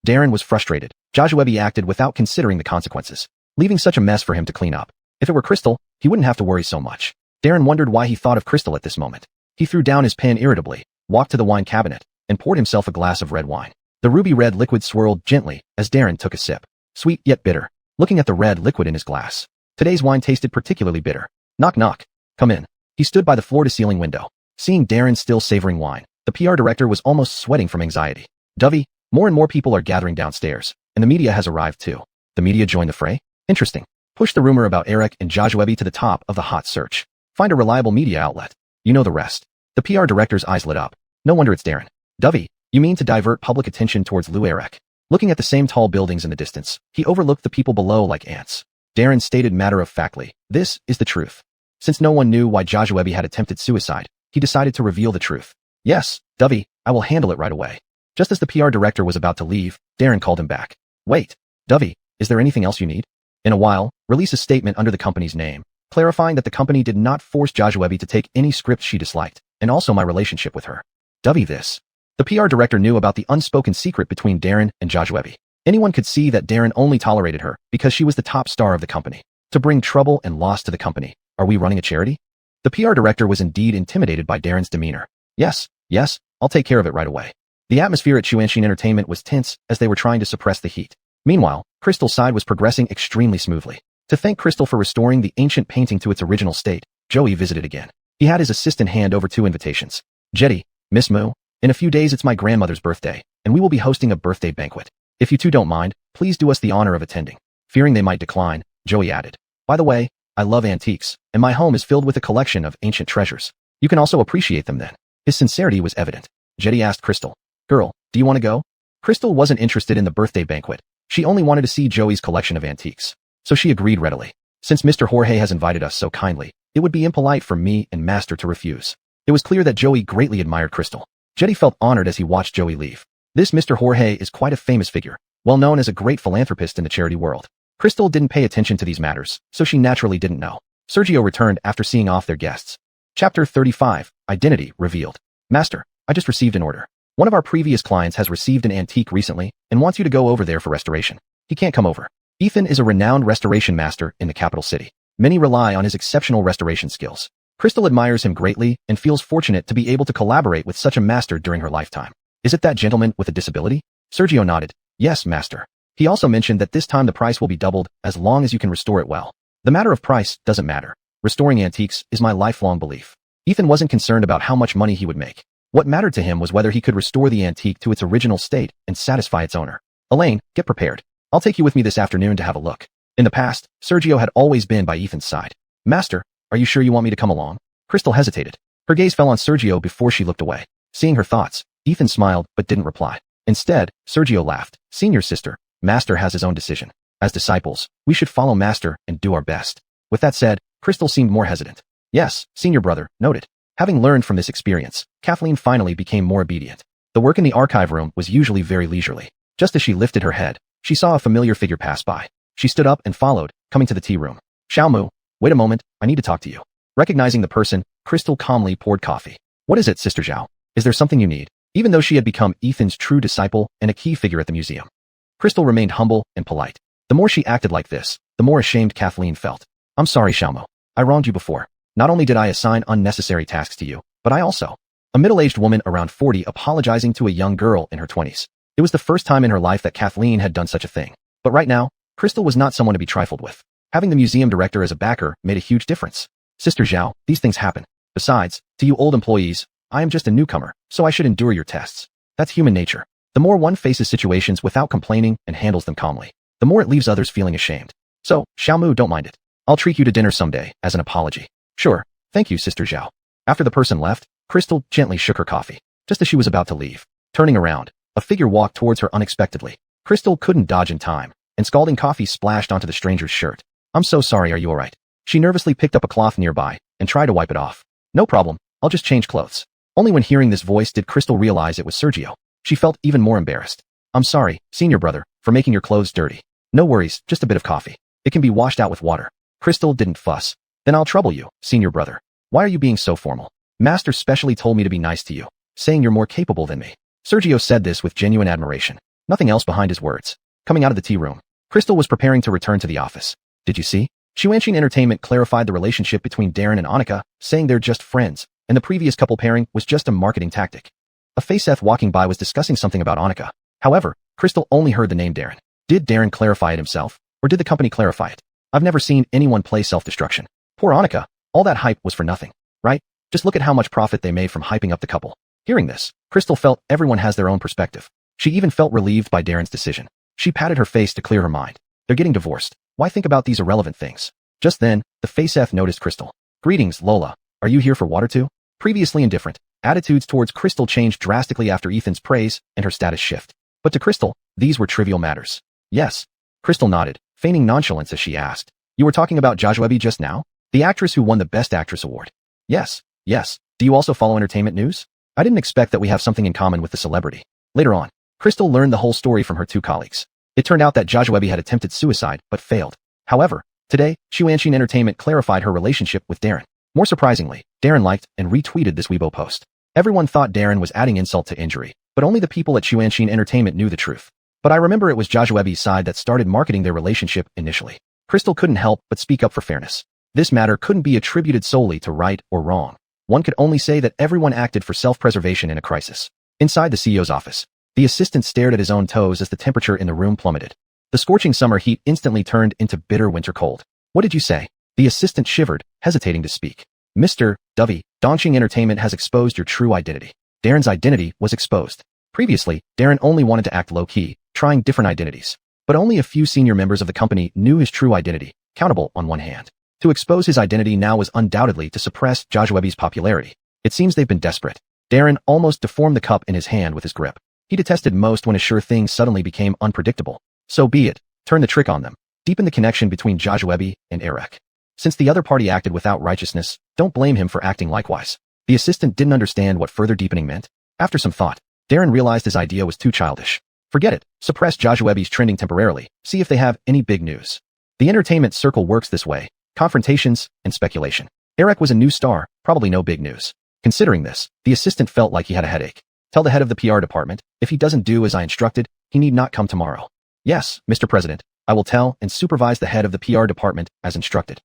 Darren was frustrated. Jojoebi acted without considering the consequences, leaving such a mess for him to clean up. If it were Crystal, he wouldn't have to worry so much. Darren wondered why he thought of Crystal at this moment. He threw down his pen irritably, walked to the wine cabinet, and poured himself a glass of red wine. The ruby-red liquid swirled gently as Darren took a sip. Sweet yet bitter. Looking at the red liquid in his glass, today's wine tasted particularly bitter. Knock knock. Come in. He stood by the floor-to-ceiling window. Seeing Darren still savoring wine, the PR director was almost sweating from anxiety. Dovey, more and more people are gathering downstairs, and the media has arrived too. The media joined the fray? Interesting. Push the rumor about Eric and Jojoebi to the top of the hot search. Find a reliable media outlet. You know the rest. The PR director's eyes lit up. No wonder it's Darren. Dovey, you mean to divert public attention towards Lou Eric? Looking at the same tall buildings in the distance, he overlooked the people below like ants. Darren stated matter-of-factly, this is the truth. Since no one knew why Jojoebi had attempted suicide, he decided to reveal the truth. Yes, Dovey, I will handle it right away. Just as the PR director was about to leave, Darren called him back. Wait, Dovey, is there anything else you need? In a while, release a statement under the company's name, clarifying that the company did not force Jojoebi to take any script she disliked, and also my relationship with her. Dovey this. The PR director knew about the unspoken secret between Darren and Jojoebi. Anyone could see that Darren only tolerated her because she was the top star of the company. To bring trouble and loss to the company, are we running a charity? The PR director was indeed intimidated by Darren's demeanor. Yes, I'll take care of it right away. The atmosphere at Chuanshin Entertainment was tense as they were trying to suppress the heat. Meanwhile, Crystal's side was progressing extremely smoothly. To thank Crystal for restoring the ancient painting to its original state, Joey visited again. He had his assistant hand over 2 invitations. Jetty, Miss Moo, in a few days it's my grandmother's birthday, and we will be hosting a birthday banquet. If you two don't mind, please do us the honor of attending. Fearing they might decline, Joey added. By the way, I love antiques, and my home is filled with a collection of ancient treasures. You can also appreciate them then. His sincerity was evident. Jetty asked Crystal, Girl, do you want to go? Crystal wasn't interested in the birthday banquet. She only wanted to see Joey's collection of antiques. So she agreed readily. Since Mr. Jorge has invited us so kindly, it would be impolite for me and Master to refuse. It was clear that Joey greatly admired Crystal. Jetty felt honored as he watched Joey leave. This Mr. Jorge is quite a famous figure, well known as a great philanthropist in the charity world. Crystal didn't pay attention to these matters, so she naturally didn't know. Sergio returned after seeing off their guests. Chapter 35, Identity Revealed. Master, I just received an order. One of our previous clients has received an antique recently and wants you to go over there for restoration. He can't come over. Ethan is a renowned restoration master in the capital city. Many rely on his exceptional restoration skills. Crystal admires him greatly and feels fortunate to be able to collaborate with such a master during her lifetime. Is it that gentleman with a disability? Sergio nodded. Yes, master. He also mentioned that this time the price will be doubled as long as you can restore it well. The matter of price doesn't matter. Restoring antiques is my lifelong belief. Ethan wasn't concerned about how much money he would make. What mattered to him was whether he could restore the antique to its original state and satisfy its owner. Elaine, get prepared. I'll take you with me this afternoon to have a look. In the past, Sergio had always been by Ethan's side. Master, are you sure you want me to come along? Crystal hesitated. Her gaze fell on Sergio before she looked away. Seeing her thoughts, Ethan smiled but didn't reply. Instead, Sergio laughed. Senior sister, Master has his own decision. As disciples, we should follow Master and do our best. With that said, Crystal seemed more hesitant. Yes, senior brother, noted. Having learned from this experience, Kathleen finally became more obedient. The work in the archive room was usually very leisurely. Just as she lifted her head, she saw a familiar figure pass by. She stood up and followed, coming to the tea room. Xiaomu, wait a moment, I need to talk to you. Recognizing the person, Crystal calmly poured coffee. What is it, Sister Zhao? Is there something you need? Even though she had become Ethan's true disciple and a key figure at the museum, Crystal remained humble and polite. The more she acted like this, the more ashamed Kathleen felt. I'm sorry, Xiaomu. I wronged you before. Not only did I assign unnecessary tasks to you, but I also. A middle-aged woman around 40 apologizing to a young girl in her 20s. It was the first time in her life that Kathleen had done such a thing. But right now, Crystal was not someone to be trifled with. Having the museum director as a backer made a huge difference. Sister Zhao, these things happen. Besides, to you old employees, I am just a newcomer, so I should endure your tests. That's human nature. The more one faces situations without complaining and handles them calmly, the more it leaves others feeling ashamed. So, Xiaomu, don't mind it. I'll treat you to dinner someday, as an apology. Sure, thank you, Sister Zhao. After the person left, Crystal gently shook her coffee. Just as she was about to leave, turning around, a figure walked towards her unexpectedly. Crystal couldn't dodge in time. and scalding coffee splashed onto the stranger's shirt. I'm so sorry, are you alright? She nervously picked up a cloth nearby and tried to wipe it off. No problem, I'll just change clothes. Only when hearing this voice did Crystal realize it was Sergio. She felt even more embarrassed. I'm sorry, senior brother, for making your clothes dirty. No worries, just a bit of coffee. It can be washed out with water. Crystal didn't fuss. Then I'll trouble you, senior brother. Why are you being so formal? Master specially told me to be nice to you, saying you're more capable than me. Sergio said this with genuine admiration. Nothing else behind his words. Coming out of the tea room, Crystal was preparing to return to the office. Did you see? Chuanxin Entertainment clarified the relationship between Darren and Annika, saying they're just friends, and the previous couple pairing was just a marketing tactic. A Faceeth walking by was discussing something about Annika. However, Crystal only heard the name Darren. Did Darren clarify it himself, or did the company clarify it? I've never seen anyone play self-destruction. Poor Annika, all that hype was for nothing, right? Just look at how much profit they made from hyping up the couple. Hearing this, Crystal felt everyone has their own perspective. She even felt relieved by Darren's decision. She patted her face to clear her mind. They're getting divorced. Why think about these irrelevant things? Just then, the Faceeth noticed Crystal. Greetings, Lola. Are you here for water too? Previously indifferent, attitudes towards Crystal changed drastically after Ethan's praise and her status shift. But to Crystal, these were trivial matters. Yes. Crystal nodded, feigning nonchalance as she asked. You were talking about Jojoebi just now? The actress who won the Best Actress award. Yes. Do you also follow entertainment news? I didn't expect that we have something in common with the celebrity. Later on, Crystal learned the whole story from her two colleagues. It turned out that Jojoebi had attempted suicide, but failed. However, today, Chuanxin Entertainment clarified her relationship with Darren. More surprisingly, Darren liked and retweeted this Weibo post. Everyone thought Darren was adding insult to injury, but only the people at Chuanxin Entertainment knew the truth. But I remember it was Jojoebi's side that started marketing their relationship initially. Crystal couldn't help but speak up for fairness. This matter couldn't be attributed solely to right or wrong. One could only say that everyone acted for self-preservation in a crisis. Inside the CEO's office, the assistant stared at his own toes as the temperature in the room plummeted. The scorching summer heat instantly turned into bitter winter cold. What did you say? The assistant shivered, hesitating to speak. Mr. Dovey, Dongqing Entertainment has exposed your true identity. Darren's identity was exposed. Previously, Darren only wanted to act low-key, trying different identities. But only a few senior members of the company knew his true identity, countable on one hand. To expose his identity now was undoubtedly to suppress Jojoebi's popularity. It seems they've been desperate. Darren almost deformed the cup in his hand with his grip. He detested most when a sure thing suddenly became unpredictable. So be it. Turn the trick on them. Deepen the connection between Jojoebi and Eric. Since the other party acted without righteousness, don't blame him for acting likewise. The assistant didn't understand what further deepening meant. After some thought, Darren realized his idea was too childish. Forget it. Suppress Jojoebi's trending temporarily. See if they have any big news. The entertainment circle works this way. Confrontations and speculation. Eric was a new star, probably no big news. Considering this, the assistant felt like he had a headache. Tell the head of the PR department, if he doesn't do as I instructed, he need not come tomorrow. Yes, Mr. President, I will tell and supervise the head of the PR department as instructed.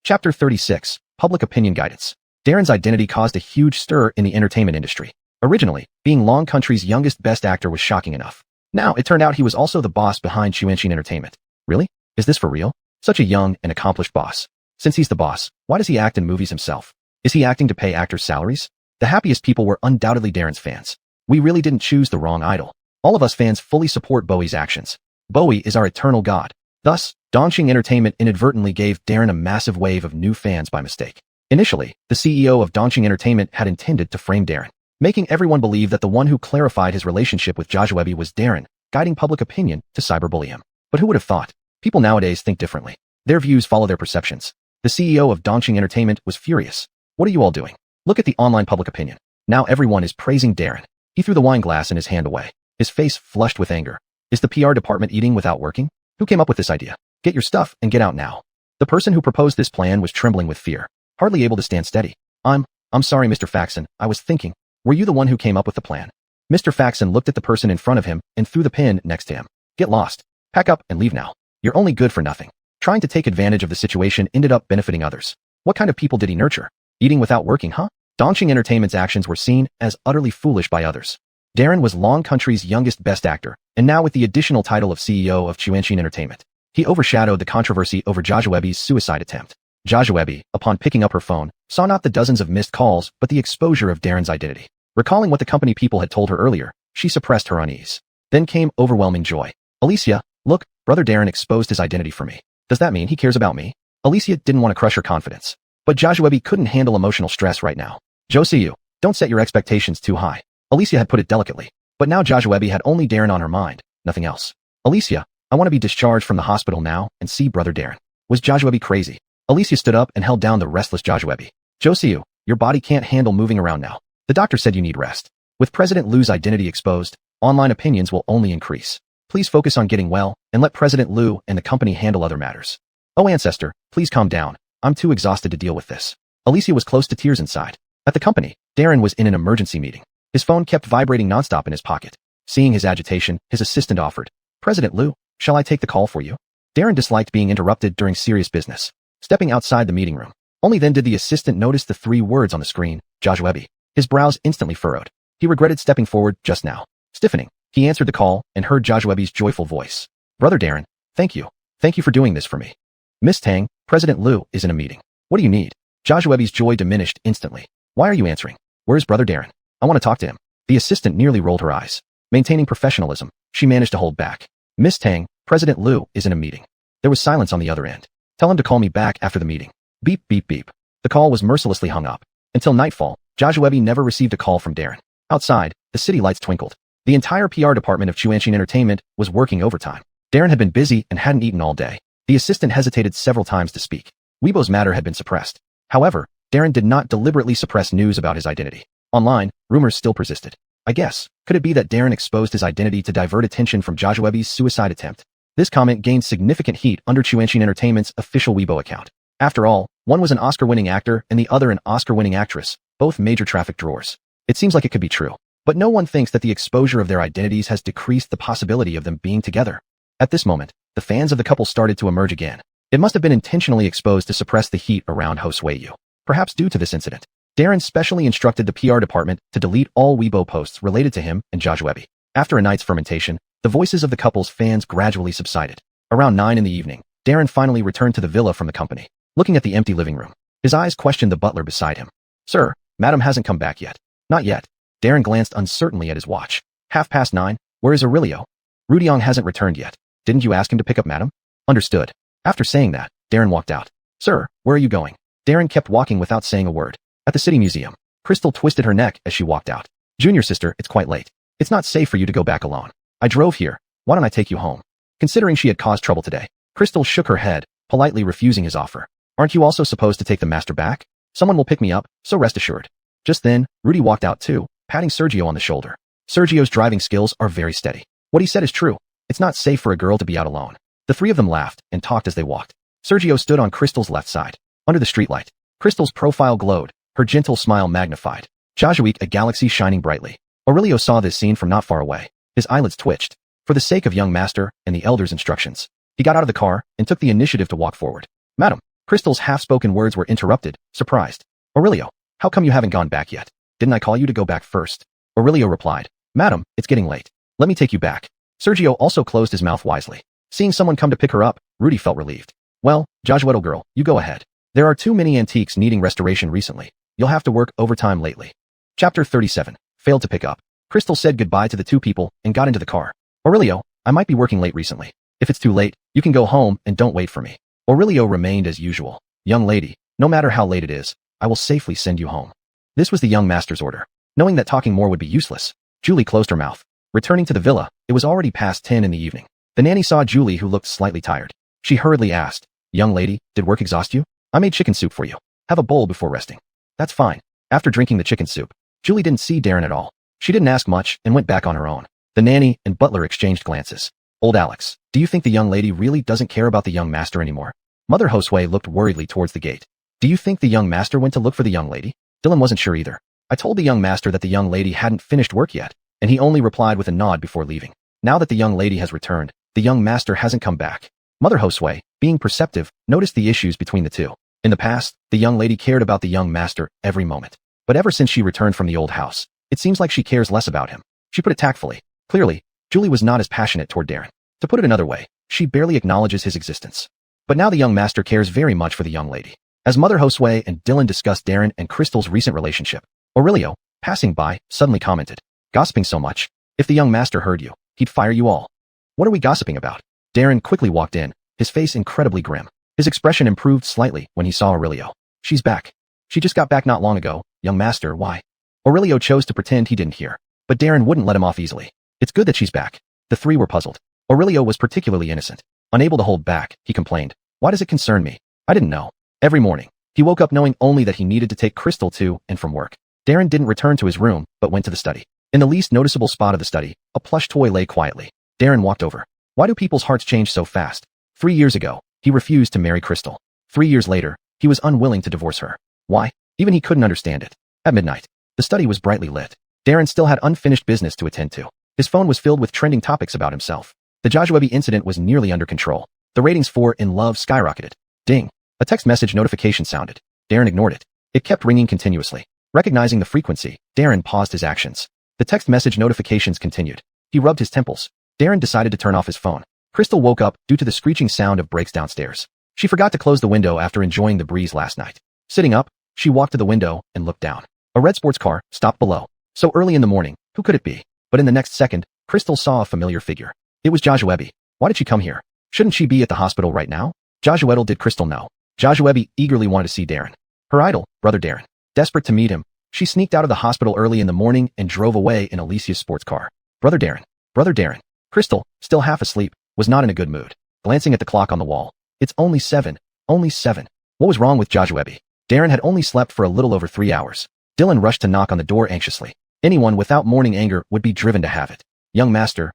Chapter 36, Public Opinion Guidance. Darren's identity caused a huge stir in the entertainment industry. Originally, being Long Country's youngest best actor was shocking enough. Now, it turned out he was also the boss behind Chuanxin Entertainment. Really? Is this for real? Such a young and accomplished boss. Since he's the boss, why does he act in movies himself? Is he acting to pay actors' salaries? The happiest people were undoubtedly Darren's fans. We really didn't choose the wrong idol. All of us fans fully support Bowie's actions. Bowie is our eternal god. Thus, Dongqing Entertainment inadvertently gave Darren a massive wave of new fans by mistake. Initially, the CEO of Dongqing Entertainment had intended to frame Darren, making everyone believe that the one who clarified his relationship with Jojoebi was Darren, guiding public opinion to cyberbully him. But who would have thought? People nowadays think differently. Their views follow their perceptions. The CEO of Dongqing Entertainment was furious. What are you all doing? Look at the online public opinion. Now everyone is praising Darren. He threw the wine glass in his hand away, his face flushed with anger. Is the PR department eating without working? Who came up with this idea? Get your stuff and get out now. The person who proposed this plan was trembling with fear, hardly able to stand steady. I'm sorry, Mr. Faxon, I was thinking. Were you the one who came up with the plan? Mr. Faxon looked at the person in front of him and threw the pen next to him. Get lost. Pack up and leave now. You're only good for nothing. Trying to take advantage of the situation ended up benefiting others. What kind of people did he nurture? Eating without working, huh? Dongqing Entertainment's actions were seen as utterly foolish by others. Darren was Long Country's youngest best actor, and now with the additional title of CEO of Chuanxin Entertainment, he overshadowed the controversy over Jojoebi's suicide attempt. Jojoebi, upon picking up her phone, saw not the dozens of missed calls but the exposure of Darren's identity. Recalling what the company people had told her earlier, she suppressed her unease. Then came overwhelming joy. Alicia, look, brother Darren exposed his identity for me. Does that mean he cares about me? Alicia didn't want to crush her confidence. But Jojoebi couldn't handle emotional stress right now. Josiu, don't set your expectations too high. Alicia had put it delicately. But now Jojoebi had only Darren on her mind, nothing else. Alicia, I want to be discharged from the hospital now and see Brother Darren. Was Josuebe crazy? Alicia stood up and held down the restless Josuebe. Josiu, your body can't handle moving around now. The doctor said you need rest. With President Liu's identity exposed, online opinions will only increase. Please focus on getting well and let President Liu and the company handle other matters. Oh, ancestor, please calm down. I'm too exhausted to deal with this. Alicia was close to tears inside. At the company, Darren was in an emergency meeting. His phone kept vibrating nonstop in his pocket. Seeing his agitation, his assistant offered, President Liu, shall I take the call for you? Darren disliked being interrupted during serious business. Stepping outside the meeting room. Only then did the assistant notice the 3 words on the screen, Josuebe. His brows instantly furrowed. He regretted stepping forward just now. Stiffening, he answered the call and heard Josuebe's joyful voice. Brother Darren, thank you. Thank you for doing this for me. Miss Tang, President Liu is in a meeting. What do you need? Josuebe's joy diminished instantly. Why are you answering? Where's Brother Darren? I want to talk to him. The assistant nearly rolled her eyes. Maintaining professionalism, she managed to hold back. Miss Tang, President Liu is in a meeting. There was silence on the other end. Tell him to call me back after the meeting. Beep, beep, beep. The call was mercilessly hung up. Until nightfall, Josuebe never received a call from Darren. Outside, the city lights twinkled. The entire PR department of Chuanshin Entertainment was working overtime. Darren had been busy and hadn't eaten all day. The assistant hesitated several times to speak. Weibo's matter had been suppressed. However, Darren did not deliberately suppress news about his identity. Online, rumors still persisted. I guess, could it be that Darren exposed his identity to divert attention from Josuebe's suicide attempt? This comment gained significant heat under Chuanshin Entertainment's official Weibo account. After all, one was an Oscar-winning actor and the other an Oscar-winning actress, both major traffic drawers. It seems like it could be true. But no one thinks that the exposure of their identities has decreased the possibility of them being together. At this moment, the fans of the couple started to emerge again. It must have been intentionally exposed to suppress the heat around Josue. Perhaps due to this incident, Darren specially instructed the PR department to delete all Weibo posts related to him and Josuebe. After a night's fermentation, the voices of the couple's fans gradually subsided. Around 9 in the evening, Darren finally returned to the villa from the company. Looking at the empty living room, his eyes questioned the butler beside him. Sir, Madam hasn't come back yet. Not yet. Darren glanced uncertainly at his watch. 9:30, where is Aurelio? Rudiong hasn't returned yet. Didn't you ask him to pick up Madam? Understood. After saying that, Darren walked out. Sir, where are you going? Darren kept walking without saying a word. At the city museum, Crystal twisted her neck as she walked out. Junior sister, it's quite late. It's not safe for you to go back alone. I drove here. Why don't I take you home? Considering she had caused trouble today, Crystal shook her head, politely refusing his offer. Aren't you also supposed to take the master back? Someone will pick me up, so rest assured. Just then, Rudy walked out too, patting Sergio on the shoulder. Sergio's driving skills are very steady. What he said is true. It's not safe for a girl to be out alone. The 3 of them laughed and talked as they walked. Sergio stood on Crystal's left side. Under the streetlight, Crystal's profile glowed, her gentle smile magnified. Josué, a galaxy shining brightly. Aurelio saw this scene from not far away. His eyelids twitched. For the sake of young master and the elder's instructions, he got out of the car and took the initiative to walk forward. Madam, Crystal's half-spoken words were interrupted, surprised. Aurelio, how come you haven't gone back yet? Didn't I call you to go back first? Aurelio replied. Madam, it's getting late. Let me take you back. Sergio also closed his mouth wisely. Seeing someone come to pick her up, Rudy felt relieved. Well, Josué girl, you go ahead. There are too many antiques needing restoration recently. You'll have to work overtime lately. Chapter 37. Failed to pick up. Crystal said goodbye to the 2 people and got into the car. Aurelio, I might be working late recently. If it's too late, you can go home and don't wait for me. Aurelio remained as usual. Young lady, no matter how late it is, I will safely send you home. This was the young master's order. Knowing that talking more would be useless, Julie closed her mouth. Returning to the villa, it was already past 10 in the evening. The nanny saw Julie, who looked slightly tired. She hurriedly asked, Young lady, did work exhaust you? I made chicken soup for you. Have a bowl before resting. That's fine. After drinking the chicken soup, Julie didn't see Darren at all. She didn't ask much and went back on her own. The nanny and butler exchanged glances. Old Alex, do you think the young lady really doesn't care about the young master anymore? Mother Josue looked worriedly towards the gate. Do you think the young master went to look for the young lady? Dylan wasn't sure either. I told the young master that the young lady hadn't finished work yet, and he only replied with a nod before leaving. Now that the young lady has returned, the young master hasn't come back. Mother Josue, being perceptive, noticed the issues between the two. In the past, the young lady cared about the young master every moment. But ever since she returned from the old house, it seems like she cares less about him. She put it tactfully. Clearly, Julie was not as passionate toward Darren. To put it another way, she barely acknowledges his existence. But now the young master cares very much for the young lady. As Mother Josue and Dylan discussed Darren and Crystal's recent relationship, Aurelio, passing by, suddenly commented, Gossiping so much. If the young master heard you, he'd fire you all. What are we gossiping about? Darren quickly walked in, his face incredibly grim. His expression improved slightly when he saw Aurelio. She's back. She just got back not long ago. Young master, why? Aurelio chose to pretend he didn't hear. But Darren wouldn't let him off easily. It's good that she's back. The 3 were puzzled. Aurelio was particularly innocent. Unable to hold back, he complained. Why does it concern me? I didn't know. Every morning, he woke up knowing only that he needed to take Crystal to and from work. Darren didn't return to his room, but went to the study. In the least noticeable spot of the study, a plush toy lay quietly. Darren walked over. Why do people's hearts change so fast? 3 years ago, he refused to marry Crystal. 3 years later, he was unwilling to divorce her. Why? Even he couldn't understand it. At midnight, the study was brightly lit. Darren still had unfinished business to attend to. His phone was filled with trending topics about himself. The Joshua incident was nearly under control. The ratings for In Love skyrocketed. Ding. A text message notification sounded. Darren ignored it. It kept ringing continuously. Recognizing the frequency, Darren paused his actions. The text message notifications continued. He rubbed his temples. Darren decided to turn off his phone. Crystal woke up due to the screeching sound of brakes downstairs. She forgot to close the window after enjoying the breeze last night. Sitting up, she walked to the window and looked down. A red sports car stopped below. So early in the morning, who could it be? But in the next second, Crystal saw a familiar figure. It was Joshua. Why did she come here? Shouldn't she be at the hospital right now? Joshua did Crystal know? Joshua eagerly wanted to see Darren. Her idol, Brother Darren. Desperate to meet him, she sneaked out of the hospital early in the morning and drove away in Alicia's sports car. Brother Darren. Brother Darren. Crystal, still half asleep, was not in a good mood. Glancing at the clock on the wall. It's only 7. Only 7. What was wrong with Joshua? Darren had only slept for a little over 3 hours. Dylan rushed to knock on the door anxiously. Anyone without morning anger would be driven to have it. Young master,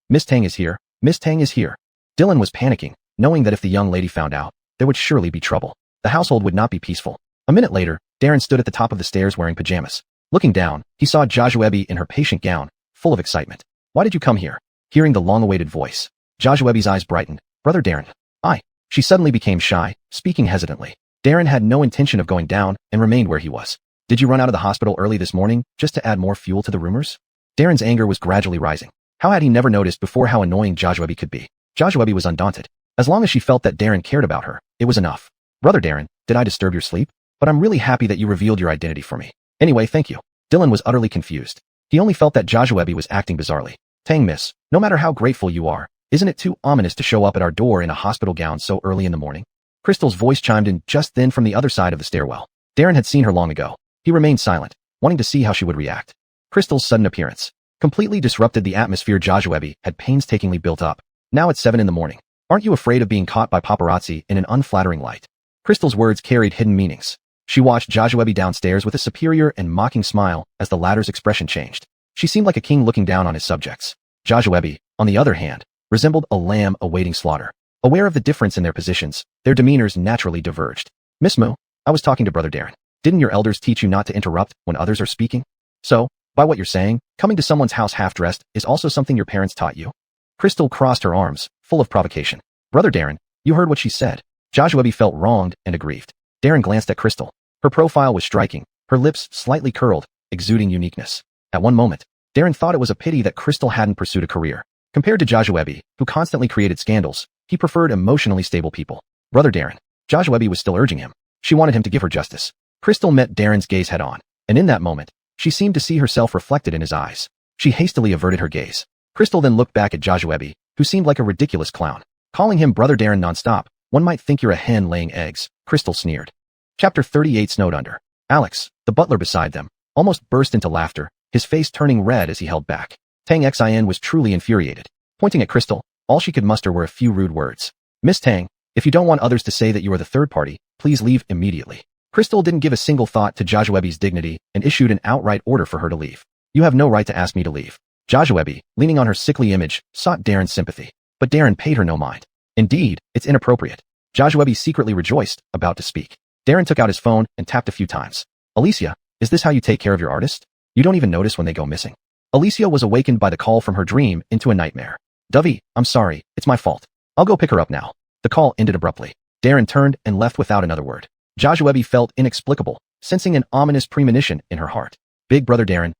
Miss Tang is here, Miss Tang is here. Dylan was panicking, knowing that if the young lady found out, there would surely be trouble. The household would not be peaceful. A minute later, Darren stood at the top of the stairs wearing pajamas. Looking down, he saw Joshua in her patient gown, full of excitement. Why did you come here? Hearing the long-awaited voice, Joshua's eyes brightened. Brother Darren. I. She suddenly became shy, speaking hesitantly. Darren had no intention of going down and remained where he was. Did you run out of the hospital early this morning, just to add more fuel to the rumors? Darren's anger was gradually rising. How had he never noticed before how annoying Joshua could be? Joshua was undaunted. As long as she felt that Darren cared about her, it was enough. Brother Darren, did I disturb your sleep? But I'm really happy that you revealed your identity for me. Anyway, thank you. Dylan was utterly confused. He only felt that Joshua was acting bizarrely. Tang miss, no matter how grateful you are, isn't it too ominous to show up at our door in a hospital gown so early in the morning? Crystal's voice chimed in just then from the other side of the stairwell. Darren had seen her long ago. He remained silent, wanting to see how she would react. Crystal's sudden appearance completely disrupted the atmosphere Joshua had painstakingly built up. Now it's 7 in the morning. Aren't you afraid of being caught by paparazzi in an unflattering light? Crystal's words carried hidden meanings. She watched Joshua downstairs with a superior and mocking smile as the latter's expression changed. She seemed like a king looking down on his subjects. Joshua, on the other hand, resembled a lamb awaiting slaughter. Aware of the difference in their positions, their demeanors naturally diverged. Miss Moo, I was talking to Brother Darren. Didn't your elders teach you not to interrupt when others are speaking? So, by what you're saying, coming to someone's house half-dressed is also something your parents taught you? Crystal crossed her arms, full of provocation. Brother Darren, you heard what she said. Joshua felt wronged and aggrieved. Darren glanced at Crystal. Her profile was striking, her lips slightly curled, exuding uniqueness. At one moment, Darren thought it was a pity that Crystal hadn't pursued a career. Compared to Joshua, who constantly created scandals, he preferred emotionally stable people. Brother Darren. Joshua was still urging him. She wanted him to give her justice. Crystal met Darren's gaze head-on, and in that moment, she seemed to see herself reflected in his eyes. She hastily averted her gaze. Crystal then looked back at Joshua, who seemed like a ridiculous clown. Calling him Brother Darren nonstop, one might think you're a hen laying eggs, Crystal sneered. Chapter 38 Snowed Under. Alex, the butler beside them, almost burst into laughter, his face turning red as he held back. Tang Xin was truly infuriated. Pointing at Crystal, all she could muster were a few rude words. Miss Tang, if you don't want others to say that you are the third party, please leave immediately. Crystal didn't give a single thought to Joshua's dignity and issued an outright order for her to leave. You have no right to ask me to leave. Joshua, leaning on her sickly image, sought Darren's sympathy. But Darren paid her no mind. Indeed, it's inappropriate. Joshua secretly rejoiced, about to speak. Darren took out his phone and tapped a few times. Alicia, is this how you take care of your artist? You don't even notice when they go missing. Alicia was awakened by the call from her dream into a nightmare. Dovey, I'm sorry, it's my fault. I'll go pick her up now. The call ended abruptly. Darren turned and left without another word. Joshua felt inexplicable, sensing an ominous premonition in her heart. Big Brother Darren,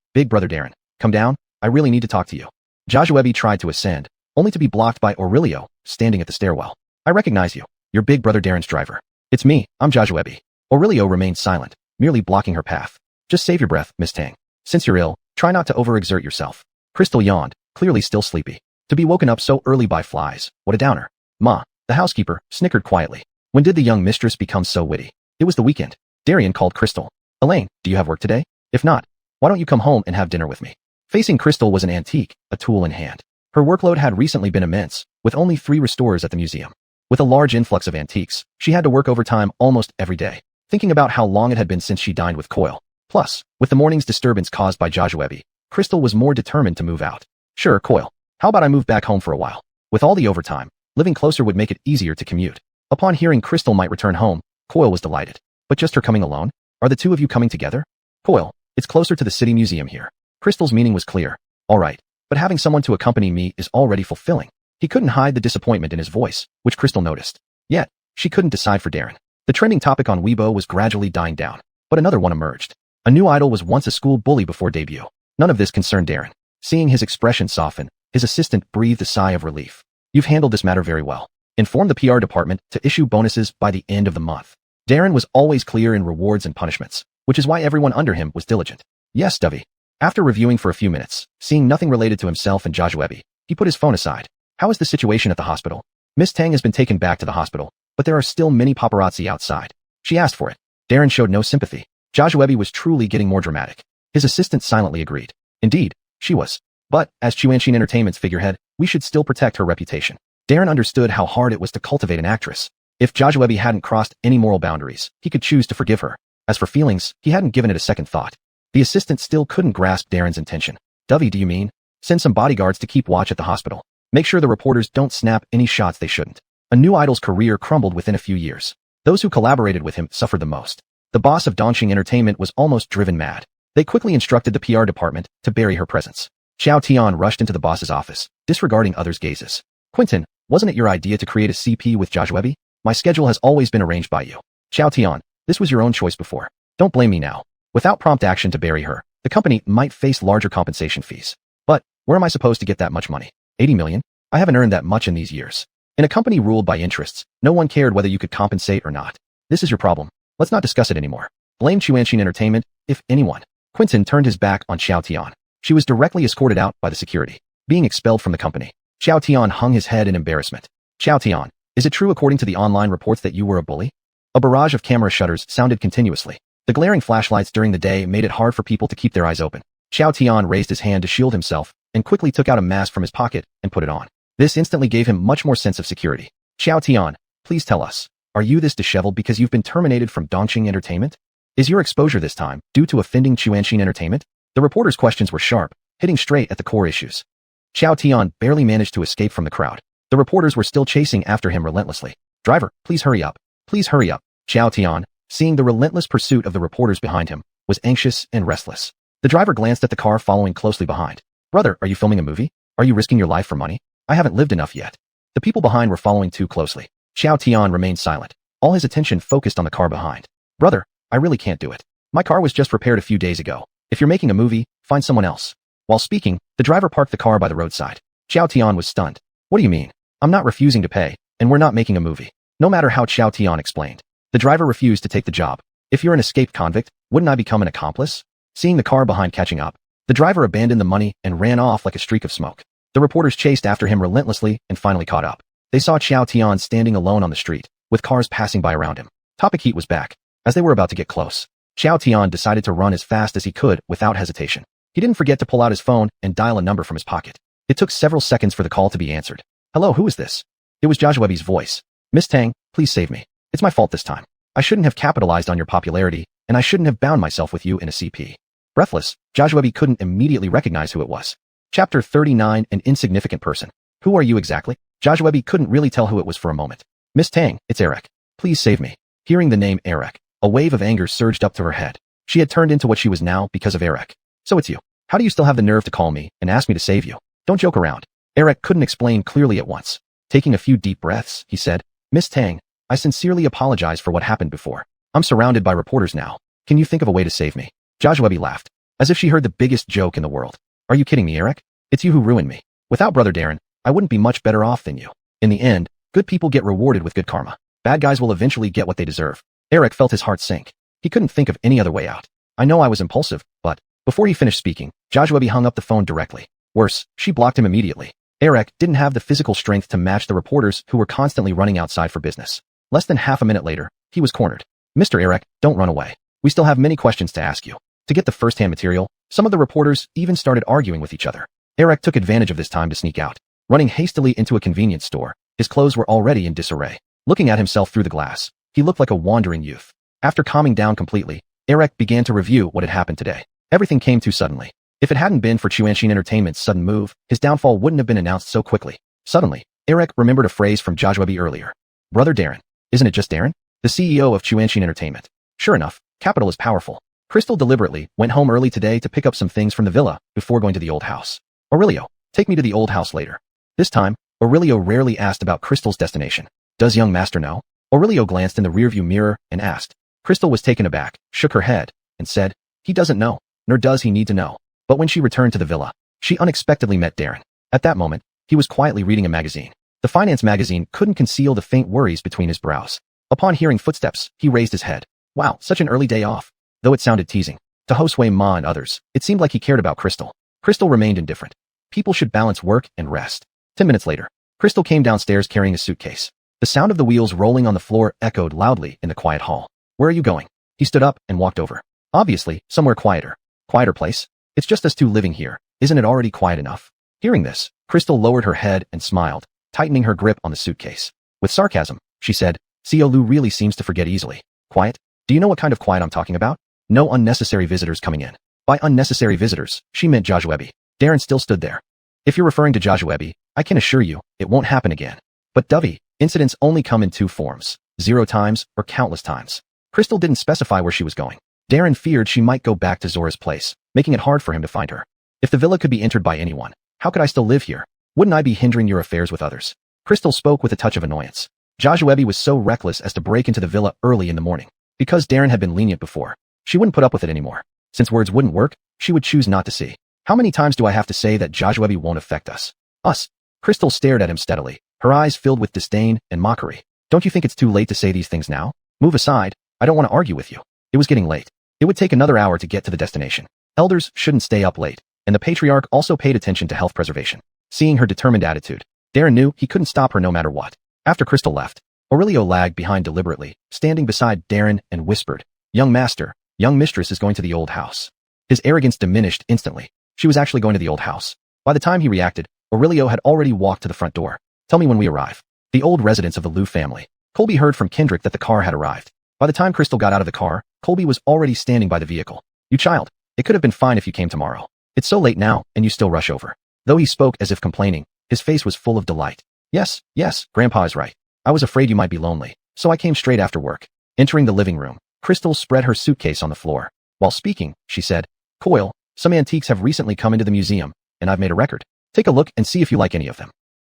come down, I really need to talk to you. Joshua tried to ascend, only to be blocked by Aurelio, standing at the stairwell. I recognize you. You're Big Brother Darren's driver. It's me, I'm Joshua. Aurelio remained silent, merely blocking her path. Just save your breath, Miss Tang. Since you're ill, try not to overexert yourself. Crystal yawned, clearly still sleepy. To be woken up so early by flies, what a downer. Ma, the housekeeper, snickered quietly. When did the young mistress become so witty? It was the weekend. Darian called Crystal. Elaine, do you have work today? If not, why don't you come home and have dinner with me? Facing Crystal was an antique, a tool in hand. Her workload had recently been immense, with only 3 restorers at the museum. With a large influx of antiques, she had to work overtime almost every day, thinking about how long it had been since she dined with Coyle. Plus, with the morning's disturbance caused by Joshua, Crystal was more determined to move out. Sure, Coyle. How about I move back home for a while? With all the overtime, living closer would make it easier to commute. Upon hearing Crystal might return home, Coyle was delighted. But just her coming alone? Are the two of you coming together? Coyle, it's closer to the city museum here. Crystal's meaning was clear. All right, but having someone to accompany me is already fulfilling. He couldn't hide the disappointment in his voice, which Crystal noticed. Yet, she couldn't decide for Darren. The trending topic on Weibo was gradually dying down, but another one emerged. A new idol was once a school bully before debut. None of this concerned Darren. Seeing his expression soften, his assistant breathed a sigh of relief. You've handled this matter very well. Inform the PR department to issue bonuses by the end of the month. Darren was always clear in rewards and punishments, which is why everyone under him was diligent. Yes, Dovey. After reviewing for a few minutes, seeing nothing related to himself and Joshua, he put his phone aside. How is the situation at the hospital? Miss Tang has been taken back to the hospital, but there are still many paparazzi outside. She asked for it. Darren showed no sympathy. Joshua was truly getting more dramatic. His assistant silently agreed. Indeed, she was. But, as Chuanshin Entertainment's figurehead, we should still protect her reputation. Darren understood how hard it was to cultivate an actress. If Joshua hadn't crossed any moral boundaries, he could choose to forgive her. As for feelings, he hadn't given it a second thought. The assistant still couldn't grasp Darren's intention. Dovey, do you mean? Send some bodyguards to keep watch at the hospital. Make sure the reporters don't snap any shots they shouldn't. A new idol's career crumbled within a few years. Those who collaborated with him suffered the most. The boss of Dongxing Entertainment was almost driven mad. They quickly instructed the PR department to bury her presence. Xiao Tian rushed into the boss's office, disregarding others' gazes. Quentin, wasn't it your idea to create a CP with Joshua? My schedule has always been arranged by you. Xiao Tian, this was your own choice before. Don't blame me now. Without prompt action to bury her, the company might face larger compensation fees. But, where am I supposed to get that much money? 80 million? I haven't earned that much in these years. In a company ruled by interests, no one cared whether you could compensate or not. This is your problem. Let's not discuss it anymore. Blame Chuanshin Entertainment, if anyone. Quentin turned his back on Xiao Tian. She was directly escorted out by the security, being expelled from the company. Xiao Tian hung his head in embarrassment. Xiao Tian, is it true according to the online reports that you were a bully? A barrage of camera shutters sounded continuously. The glaring flashlights during the day made it hard for people to keep their eyes open. Xiao Tian raised his hand to shield himself and quickly took out a mask from his pocket and put it on. This instantly gave him much more sense of security. Xiao Tian, please tell us, are you this disheveled because you've been terminated from Dongxing Entertainment? Is your exposure this time due to offending Chuanshin Entertainment? The reporter's questions were sharp, hitting straight at the core issues. Xiao Tian barely managed to escape from the crowd. The reporters were still chasing after him relentlessly. Driver, please hurry up. Please hurry up. Xiao Tian, seeing the relentless pursuit of the reporters behind him, was anxious and restless. The driver glanced at the car following closely behind. Brother, are you filming a movie? Are you risking your life for money? I haven't lived enough yet. The people behind were following too closely. Xiao Tian remained silent, all his attention focused on the car behind. Brother, I really can't do it. My car was just repaired a few days ago. If you're making a movie, find someone else. While speaking, the driver parked the car by the roadside. Xiao Tian was stunned. What do you mean? I'm not refusing to pay, and we're not making a movie. No matter how Xiao Tian explained. The driver refused to take the job. If you're an escaped convict, wouldn't I become an accomplice? Seeing the car behind catching up, the driver abandoned the money and ran off like a streak of smoke. The reporters chased after him relentlessly and finally caught up. They saw Xiao Tian standing alone on the street, with cars passing by around him. Topic heat was back. As they were about to get close, Xiao Tian decided to run as fast as he could without hesitation. He didn't forget to pull out his phone and dial a number from his pocket. It took several seconds for the call to be answered. Hello, who is this? It was Joshua's voice. Miss Tang, please save me. It's my fault this time. I shouldn't have capitalized on your popularity, and I shouldn't have bound myself with you in a CP. Breathless, Joshua couldn't immediately recognize who it was. Chapter 39, An Insignificant Person. Who are you exactly? Joshua couldn't really tell who it was for a moment. Miss Tang, it's Eric. Please save me. Hearing the name Eric, a wave of anger surged up to her head. She had turned into what she was now because of Eric. So it's you. How do you still have the nerve to call me and ask me to save you? Don't joke around. Eric couldn't explain clearly at once. Taking a few deep breaths, he said, Miss Tang, I sincerely apologize for what happened before. I'm surrounded by reporters now. Can you think of a way to save me? Joshua laughed, as if she heard the biggest joke in the world. Are you kidding me, Eric? It's you who ruined me. Without Brother Darren, I wouldn't be much better off than you. In the end, good people get rewarded with good karma. Bad guys will eventually get what they deserve. Eric felt his heart sink. He couldn't think of any other way out. I know I was impulsive, but before he finished speaking, Joshua hung up the phone directly. Worse, she blocked him immediately. Eric didn't have the physical strength to match the reporters who were constantly running outside for business. Less than half a minute later, he was cornered. Mr. Eric, don't run away. We still have many questions to ask you. To get the first-hand material, some of the reporters even started arguing with each other. Eric took advantage of this time to sneak out. running hastily into a convenience store. His clothes were already in disarray. Looking at himself through the glass, he looked like a wandering youth. After calming down completely, Eric began to review what had happened today. Everything came too suddenly. If it hadn't been for Chuanxin Entertainment's sudden move, his downfall wouldn't have been announced so quickly. Suddenly, Eric remembered a phrase from Joshua earlier. Brother Darren. Isn't it just Darren? The CEO of Chuanxin Entertainment. Sure enough, capital is powerful. Crystal deliberately went home early today to pick up some things from the villa before going to the old house. Aurelio, take me to the old house later. This time, Aurelio rarely asked about Crystal's destination. Does young master know? Aurelio glanced in the rearview mirror and asked. Crystal was taken aback, shook her head, and said, he doesn't know, nor does he need to know. But when she returned to the villa, she unexpectedly met Darren. At that moment, he was quietly reading a magazine. The finance magazine couldn't conceal the faint worries between his brows. Upon hearing footsteps, he raised his head. Wow, such an early day off. Though it sounded teasing. To Josue Ma and others, it seemed like he cared about Crystal. Crystal remained indifferent. People should balance work and rest. 10 minutes later, Crystal came downstairs carrying a suitcase. The sound of the wheels rolling on the floor echoed loudly in the quiet hall. Where are you going? He stood up and walked over. Obviously, somewhere quieter. Quieter place? It's just us two living here. Isn't it already quiet enough? Hearing this, Crystal lowered her head and smiled, tightening her grip on the suitcase. With sarcasm, she said, Xiao Lu really seems to forget easily. Quiet? Do you know what kind of quiet I'm talking about? No unnecessary visitors coming in. By unnecessary visitors, she meant Joshua. Darren still stood there. If you're referring to Joshua, I can assure you, it won't happen again. But Dovey, incidents only come in two forms, 0 times or countless times. Crystal didn't specify where she was going. Darren feared she might go back to Zora's place, making it hard for him to find her. If the villa could be entered by anyone, how could I still live here? Wouldn't I be hindering your affairs with others? Crystal spoke with a touch of annoyance. Joshua was so reckless as to break into the villa early in the morning. Because Darren had been lenient before, she wouldn't put up with it anymore. Since words wouldn't work, she would choose not to see. How many times do I have to say that Joshua won't affect us? Us. Crystal stared at him steadily, her eyes filled with disdain and mockery. Don't you think it's too late to say these things now? Move aside. I don't want to argue with you. It was getting late. It would take another hour to get to the destination. Elders shouldn't stay up late, and the patriarch also paid attention to health preservation. Seeing her determined attitude, Darren knew he couldn't stop her no matter what. After Crystal left, Aurelio lagged behind deliberately, standing beside Darren and whispered, Young master, young mistress is going to the old house. His arrogance diminished instantly. She was actually going to the old house. By the time he reacted, Aurelio had already walked to the front door. Tell me when we arrive. The old residence of the Liu family. Colby heard from Kendrick that the car had arrived. By the time Crystal got out of the car, Colby was already standing by the vehicle. You child, it could have been fine if you came tomorrow. It's so late now, and you still rush over. Though he spoke as if complaining, his face was full of delight. Yes, Grandpa is right. I was afraid you might be lonely, so I came straight after work. Entering the living room, Crystal spread her suitcase on the floor. While speaking, she said, Coyle, some antiques have recently come into the museum, and I've made a record. Take a look and see if you like any of them.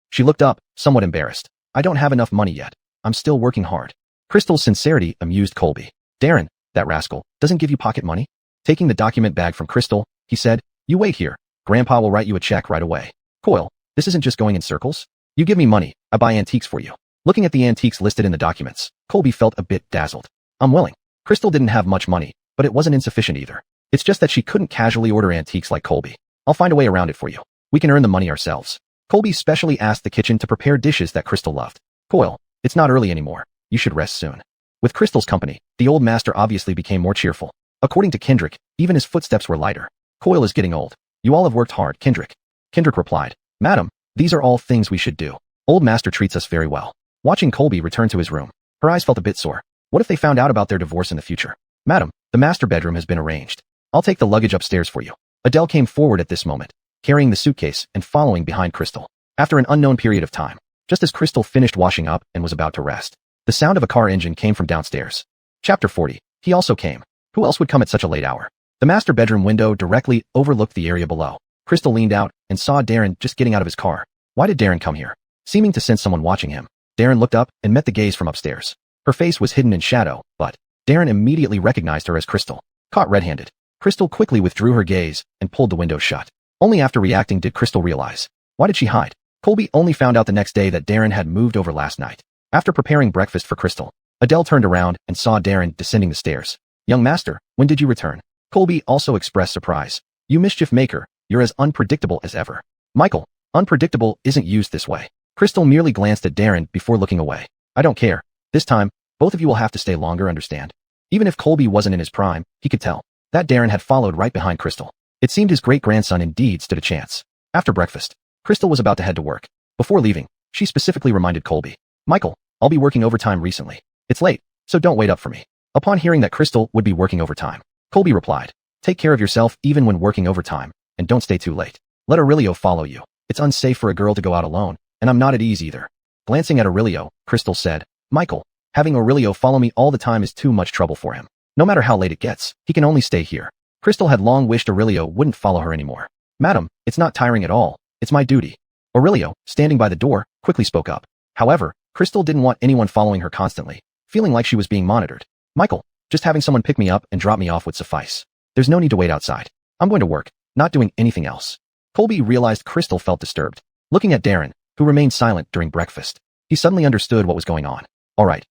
She looked up, somewhat embarrassed. I don't have enough money yet. I'm still working hard. Crystal's sincerity amused Colby. Darren, that rascal, doesn't give you pocket money? Taking the document bag from Crystal, he said, You wait here. Grandpa will write you a check right away. Coyle, this isn't just going in circles. You give me money, I buy antiques for you. Looking at the antiques listed in the documents, Colby felt a bit dazzled. I'm willing. Crystal didn't have much money, but it wasn't insufficient either. It's just that she couldn't casually order antiques like Colby. I'll find a way around it for you. We can earn the money ourselves. Colby specially asked the kitchen to prepare dishes that Crystal loved. Coyle, it's not early anymore. You should rest soon. With Crystal's company, the old master obviously became more cheerful. According to Kendrick, even his footsteps were lighter. Coyle is getting old. You all have worked hard, Kendrick. Kendrick replied, Madam, these are all things we should do. Old master treats us very well. Watching Colby return to his room, her eyes felt a bit sore. What if they found out about their divorce in the future? Madam, the master bedroom has been arranged. I'll take the luggage upstairs for you. Adele came forward at this moment, carrying the suitcase and following behind Crystal. After an unknown period of time, just as Crystal finished washing up and was about to rest, the sound of a car engine came from downstairs. Chapter 40. He also came. Who else would come at such a late hour? The master bedroom window directly overlooked the area below. Crystal leaned out and saw Darren just getting out of his car. Why did Darren come here? Seeming to sense someone watching him, Darren looked up and met the gaze from upstairs. Her face was hidden in shadow, but Darren immediately recognized her as Crystal. Caught red-handed, Crystal quickly withdrew her gaze and pulled the window shut. Only after reacting did Crystal realize. Why did she hide? Colby only found out the next day that Darren had moved over last night. After preparing breakfast for Crystal, Adele turned around and saw Darren descending the stairs. Young master, when did you return? Colby also expressed surprise. You mischief maker, you're as unpredictable as ever. Michael, unpredictable isn't used this way. Crystal merely glanced at Darren before looking away. I don't care. This time, both of you will have to stay longer, understand? Even if Colby wasn't in his prime, he could tell that Darren had followed right behind Crystal. It seemed his great-grandson indeed stood a chance. After breakfast, Crystal was about to head to work. Before leaving, she specifically reminded Colby, "Michael, I'll be working overtime recently. It's late, so don't wait up for me." Upon hearing that Crystal would be working overtime, Colby replied, "Take care of yourself even when working overtime, and don't stay too late. Let Aurelio follow you. It's unsafe for a girl to go out alone, and I'm not at ease either." Glancing at Aurelio, Crystal said, "Michael, having Aurelio follow me all the time is too much trouble for him. No matter how late it gets, he can only stay here." Crystal had long wished Aurelio wouldn't follow her anymore. "Madam, it's not tiring at all. It's my duty." Aurelio, standing by the door, quickly spoke up. However, Crystal didn't want anyone following her constantly, feeling like she was being monitored. "Michael, just having someone pick me up and drop me off would suffice. There's no need to wait outside. I'm going to work, not doing anything else." Colby realized Crystal felt disturbed. Looking at Darren, who remained silent during breakfast, he suddenly understood what was going on. All right,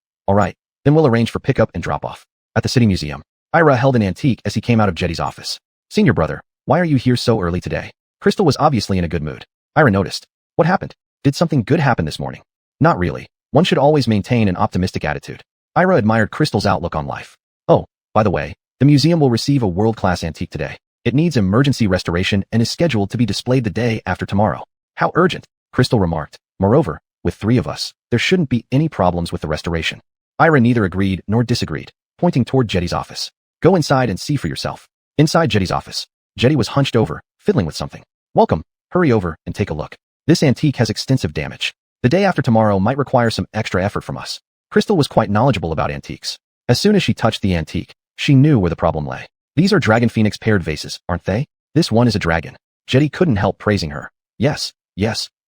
then we'll arrange for pickup and drop-off." At the City Museum, Ira held an antique as he came out of Jetty's office. "Senior brother, why are you here so early today?" Crystal was obviously in a good mood. Ira noticed. "What happened? Did something good happen this morning?" "Not really. One should always maintain an optimistic attitude." Ira admired Crystal's outlook on life. "Oh, by the way, the museum will receive a world-class antique today. It needs emergency restoration and is scheduled to be displayed the day after tomorrow." "How urgent," Crystal remarked. "Moreover, with 3 of us, there shouldn't be any problems with the restoration." Ira neither agreed nor disagreed, pointing toward Jetty's office. "Go inside and see for yourself." Inside Jetty's office, Jetty was hunched over, fiddling with something. "Welcome, hurry over and take a look. This antique has extensive damage. The day after tomorrow might require some extra effort from us." Crystal was quite knowledgeable about antiques. As soon as she touched the antique, she knew where the problem lay. "These are dragon phoenix paired vases, aren't they? This one is a dragon." Jetty couldn't help praising her. Yes,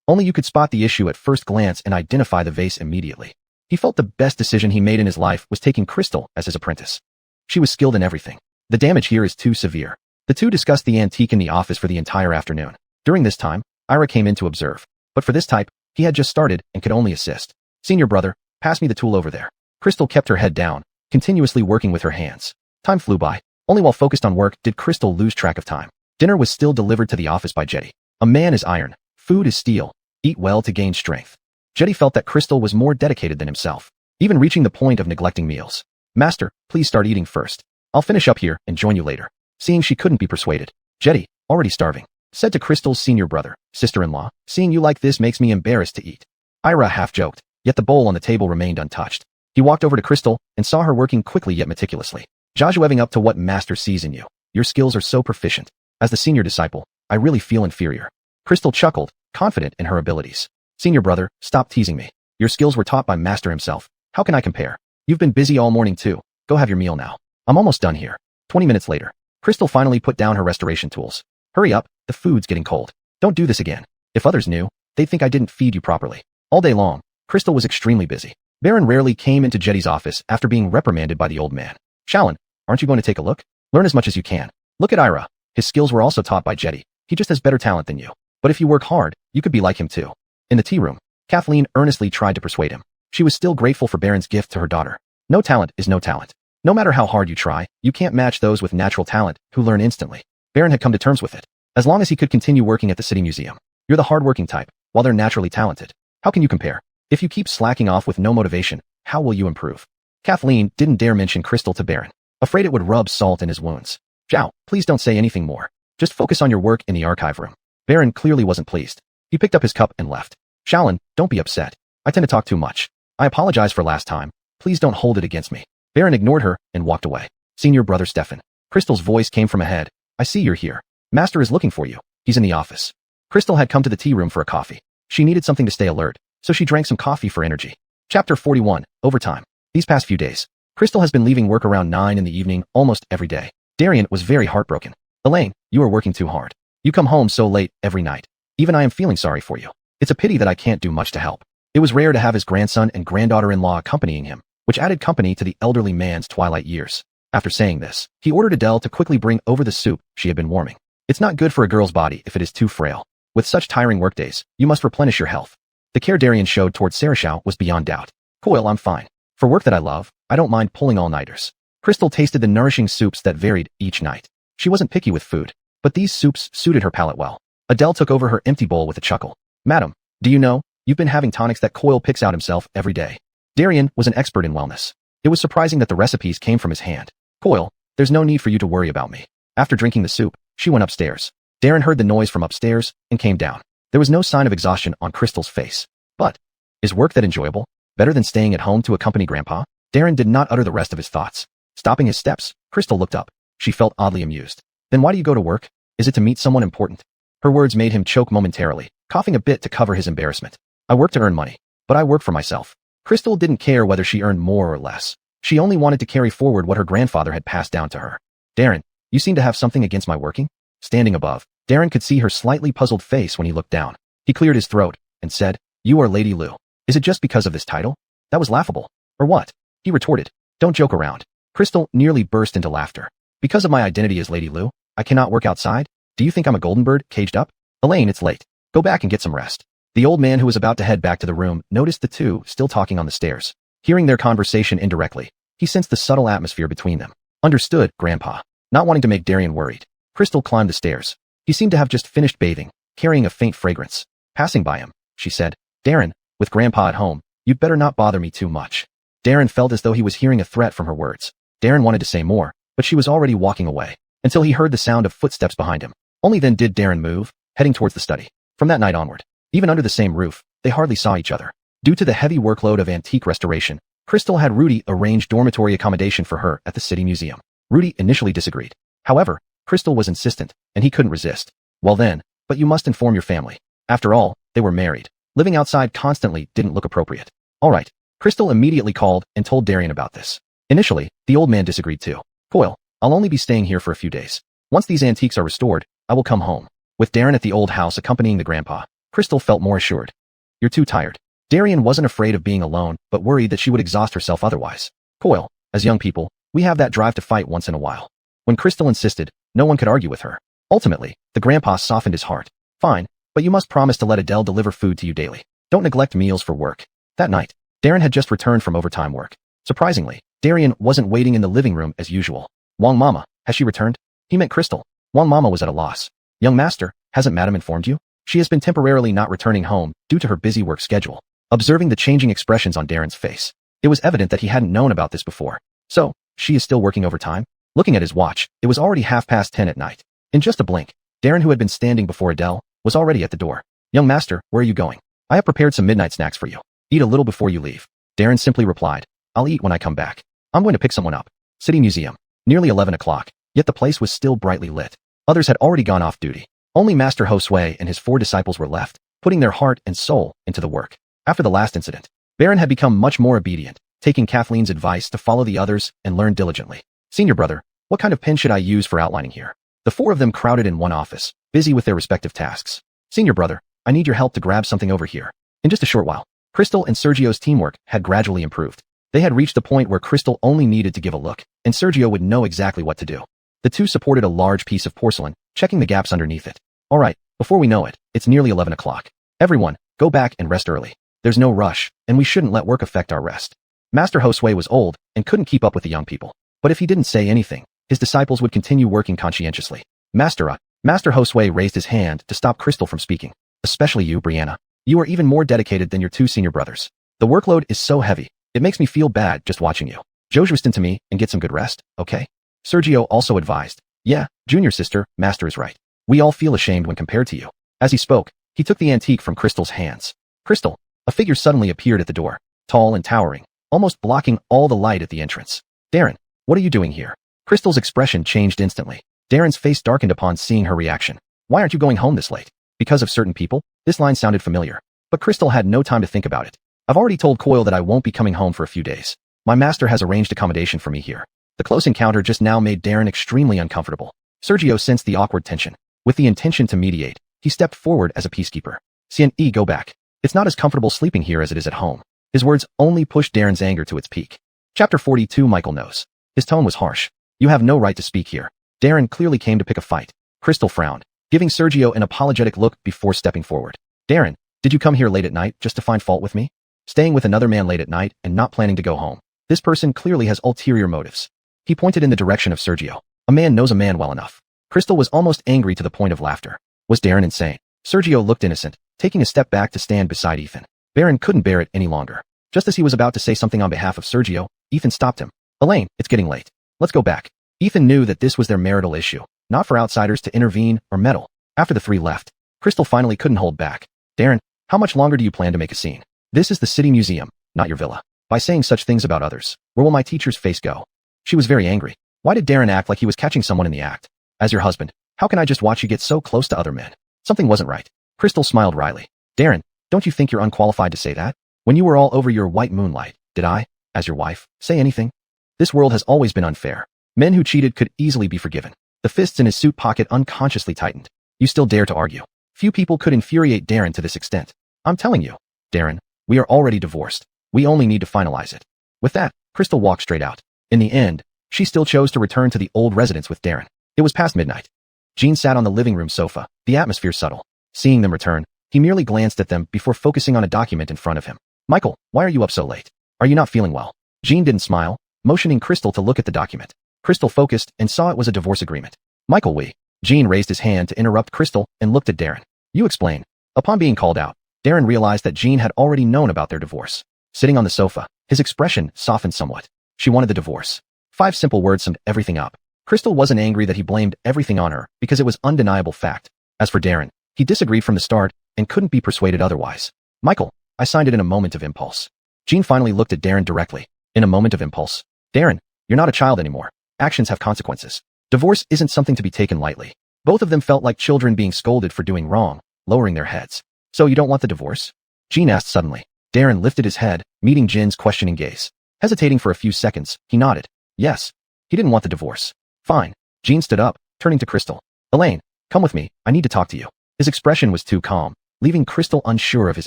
only you could spot the issue at first glance and identify the vase immediately." He felt the best decision he made in his life was taking Crystal as his apprentice. She was skilled in everything. "The damage here is too severe." The two discussed the antique in the office for the entire afternoon. During this time, Ira came in to observe. But for this type, he had just started and could only assist. "Senior brother, pass me the tool over there." Crystal kept her head down, continuously working with her hands. Time flew by. Only while focused on work did Crystal lose track of time. Dinner was still delivered to the office by Jetty. A man is iron. Food is steel. Eat well to gain strength. Jetty felt that Crystal was more dedicated than himself, even reaching the point of neglecting meals. "Master, please start eating first. I'll finish up here and join you later." Seeing she couldn't be persuaded, Jetty, already starving, said to Crystal's senior brother, sister-in-law, "Seeing you like this makes me embarrassed to eat." Ira half-joked, yet the bowl on the table remained untouched. He walked over to Crystal and saw her working quickly yet meticulously. "Joshua-eving up to what Master sees in you. Your skills are so proficient. As the senior disciple, I really feel inferior." Crystal chuckled, confident in her abilities. "Senior brother, stop teasing me. Your skills were taught by Master himself. How can I compare? You've been busy all morning too. Go have your meal now. I'm almost done here." 20 minutes later, Crystal finally put down her restoration tools. "Hurry up, the food's getting cold. Don't do this again. If others knew, they'd think I didn't feed you properly." All day long, Crystal was extremely busy. Baron rarely came into Jetty's office after being reprimanded by the old man. "Shallan, aren't you going to take a look? Learn as much as you can. Look at Ira. His skills were also taught by Jetty. He just has better talent than you. But if you work hard, you could be like him too." In the tea room, Kathleen earnestly tried to persuade him. She was still grateful for Baron's gift to her daughter. "No talent is no talent. No matter how hard you try, you can't match those with natural talent who learn instantly." Baron had come to terms with it. As long as he could continue working at the City Museum. "You're the hardworking type, while they're naturally talented. How can you compare? If you keep slacking off with no motivation, how will you improve?" Kathleen didn't dare mention Crystal to Baron, afraid it would rub salt in his wounds. "Zhao, please don't say anything more. Just focus on your work in the archive room." Baron clearly wasn't pleased. He picked up his cup and left. "Shallan, don't be upset. I tend to talk too much. I apologize for last time. Please don't hold it against me." Baron ignored her and walked away. "Senior brother Stefan." Crystal's voice came from ahead. "I see you're here. Master is looking for you. He's in the office." Crystal had come to the tea room for a coffee. She needed something to stay alert, so she drank some coffee for energy. Chapter 41, Overtime. These past few days, Crystal has been leaving work around 9 in the evening almost every day. Darian was very heartbroken. "Elaine, you are working too hard. You come home so late every night. Even I am feeling sorry for you. It's a pity that I can't do much to help." It was rare to have his grandson and granddaughter-in-law accompanying him, which added company to the elderly man's twilight years. After saying this, he ordered Adele to quickly bring over the soup she had been warming. "It's not good for a girl's body if it is too frail. With such tiring workdays, you must replenish your health." The care Darian showed towards Sarashao was beyond doubt. "Coil, I'm fine. For work that I love, I don't mind pulling all-nighters." Crystal tasted the nourishing soups that varied each night. She wasn't picky with food, but these soups suited her palate well. Adele took over her empty bowl with a chuckle. "Madam, do you know, you've been having tonics that Coil picks out himself every day." Darian was an expert in wellness. It was surprising that the recipes came from his hand. "Coil, there's no need for you to worry about me." After drinking the soup, she went upstairs. Darren heard the noise from upstairs and came down. There was no sign of exhaustion on Crystal's face. But, is work that enjoyable? Better than staying at home to accompany Grandpa? Darren did not utter the rest of his thoughts. Stopping his steps, Crystal looked up. She felt oddly amused. Then why do you go to work? Is it to meet someone important? Her words made him choke momentarily, coughing a bit to cover his embarrassment. I work to earn money, but I work for myself. Crystal didn't care whether she earned more or less. She only wanted to carry forward what her grandfather had passed down to her. Darren, you seem to have something against my working? Standing above, Darren could see her slightly puzzled face when he looked down. He cleared his throat and said, "You are Lady Lou. Is it just because of this title? That was laughable. Or what?" He retorted. "Don't joke around." Crystal nearly burst into laughter. "Because of my identity as Lady Lou, I cannot work outside? Do you think I'm a golden bird, caged up? Elaine, it's late. Go back and get some rest." The old man who was about to head back to the room noticed the two still talking on the stairs. Hearing their conversation indirectly, he sensed the subtle atmosphere between them. "Understood, Grandpa." Not wanting to make Darren worried, Crystal climbed the stairs. He seemed to have just finished bathing, carrying a faint fragrance. Passing by him, she said, "Darren, with Grandpa at home, you'd better not bother me too much." Darren felt as though he was hearing a threat from her words. Darren wanted to say more, but she was already walking away, until he heard the sound of footsteps behind him. Only then did Darren move, heading towards the study. From that night onward, even under the same roof, they hardly saw each other. Due to the heavy workload of antique restoration, Crystal had Rudy arrange dormitory accommodation for her at the City Museum. Rudy initially disagreed. However, Crystal was insistent, and he couldn't resist. "Well then, but you must inform your family. After all, they were married. Living outside constantly didn't look appropriate." "All right." Crystal immediately called and told Darren about this. Initially, the old man disagreed too. "Coyle, I'll only be staying here for a few days. Once these antiques are restored, I will come home." With Darren at the old house accompanying the grandpa, Crystal felt more assured. "You're too tired." Darren wasn't afraid of being alone, but worried that she would exhaust herself otherwise. "Coyle, as young people, we have that drive to fight once in a while." When Crystal insisted, no one could argue with her. Ultimately, the grandpa softened his heart. "Fine, but you must promise to let Adele deliver food to you daily. Don't neglect meals for work." That night, Darren had just returned from overtime work. Surprisingly, Darren wasn't waiting in the living room as usual. "Wang Mama, has she returned?" He meant Crystal. Wang Mama was at a loss. "Young master, hasn't Madam informed you? She has been temporarily not returning home due to her busy work schedule." Observing the changing expressions on Darren's face, it was evident that he hadn't known about this before. "So, she is still working overtime?" Looking at his watch, it was already 10:30 at night. In just a blink, Darren, who had been standing before Adele, was already at the door. "Young master, where are you going?" "I have prepared some midnight snacks for you. Eat a little before you leave." Darren simply replied, "I'll eat when I come back. I'm going to pick someone up." City Museum. Nearly 11 o'clock, yet the place was still brightly lit. Others had already gone off duty. Only Master Josue and his 4 disciples were left, putting their heart and soul into the work. After the last incident, Baron had become much more obedient, taking Kathleen's advice to follow the others and learn diligently. "Senior brother, what kind of pen should I use for outlining here?" The 4 of them crowded in one office, busy with their respective tasks. "Senior brother, I need your help to grab something over here." In just a short while, Crystal and Sergio's teamwork had gradually improved. They had reached the point where Crystal only needed to give a look, and Sergio would know exactly what to do. The two supported a large piece of porcelain, checking the gaps underneath it. "All right, before we know it, it's nearly 11 o'clock. Everyone, go back and rest early. There's no rush, and we shouldn't let work affect our rest." Master Josue was old and couldn't keep up with the young people. But if he didn't say anything, his disciples would continue working conscientiously. Master Josue raised his hand to stop Crystal from speaking. "Especially you, Brianna. You are even more dedicated than your 2 senior brothers. The workload is so heavy, it makes me feel bad just watching you. Joe's listen to me and get some good rest, okay?" Sergio also advised. "Yeah, junior sister, Master is right. We all feel ashamed when compared to you." As he spoke, he took the antique from Crystal's hands. "Crystal." A figure suddenly appeared at the door, tall and towering, almost blocking all the light at the entrance. "Darren, what are you doing here?" Crystal's expression changed instantly. Darren's face darkened upon seeing her reaction. "Why aren't you going home this late? Because of certain people?" This line sounded familiar, but Crystal had no time to think about it. "I've already told Coyle that I won't be coming home for a few days. My master has arranged accommodation for me here." The close encounter just now made Darren extremely uncomfortable. Sergio sensed the awkward tension. With the intention to mediate, he stepped forward as a peacekeeper. "Cien, go back. It's not as comfortable sleeping here as it is at home." His words only pushed Darren's anger to its peak. Chapter 42. Michael knows. His tone was harsh. "You have no right to speak here." Darren clearly came to pick a fight. Crystal frowned, giving Sergio an apologetic look before stepping forward. "Darren, did you come here late at night just to find fault with me? Staying with another man late at night and not planning to go home. This person clearly has ulterior motives." He pointed in the direction of Sergio. "A man knows a man well enough." Crystal was almost angry to the point of laughter. Was Darren insane? Sergio looked innocent, taking a step back to stand beside Ethan. Baron couldn't bear it any longer. Just as he was about to say something on behalf of Sergio, Ethan stopped him. "Elaine, it's getting late. Let's go back." Ethan knew that this was their marital issue, not for outsiders to intervene or meddle. After the 3 left, Crystal finally couldn't hold back. Darren, how much longer do you plan to make a scene? This is the city museum, not your villa. By saying such things about others, where will my teacher's face go? She was very angry. Why did Darren act like he was catching someone in the act? As your husband, how can I just watch you get so close to other men? Something wasn't right. Crystal smiled wryly. Darren, don't you think you're unqualified to say that? When you were all over your white moonlight, did I, as your wife, say anything? This world has always been unfair. Men who cheated could easily be forgiven. The fists in his suit pocket unconsciously tightened. You still dare to argue. Few people could infuriate Darren to this extent. I'm telling you, Darren, we are already divorced. We only need to finalize it. With that, Crystal walked straight out. In the end, she still chose to return to the old residence with Darren. It was past midnight. Jean sat on the living room sofa, the atmosphere subtle. Seeing them return, he merely glanced at them before focusing on a document in front of him. Michael, why are you up so late? Are you not feeling well? Jean didn't smile, motioning Crystal to look at the document. Crystal focused and saw it was a divorce agreement. Michael, Jean raised his hand to interrupt Crystal and looked at Darren. You explain. Upon being called out, Darren realized that Jean had already known about their divorce. Sitting on the sofa, his expression softened somewhat. She wanted the divorce. 5 simple words summed everything up. Crystal wasn't angry that he blamed everything on her because it was undeniable fact. As for Darren, he disagreed from the start and couldn't be persuaded otherwise. Michael, I signed it in a moment of impulse. Jean finally looked at Darren directly. In a moment of impulse. Darren, you're not a child anymore. Actions have consequences. Divorce isn't something to be taken lightly. Both of them felt like children being scolded for doing wrong, lowering their heads. So you don't want the divorce? Jean asked suddenly. Darren lifted his head, meeting Jin's questioning gaze. Hesitating for a few seconds, he nodded. Yes. He didn't want the divorce. Fine. Jean stood up, turning to Crystal. Elaine, come with me, I need to talk to you. His expression was too calm, leaving Crystal unsure of his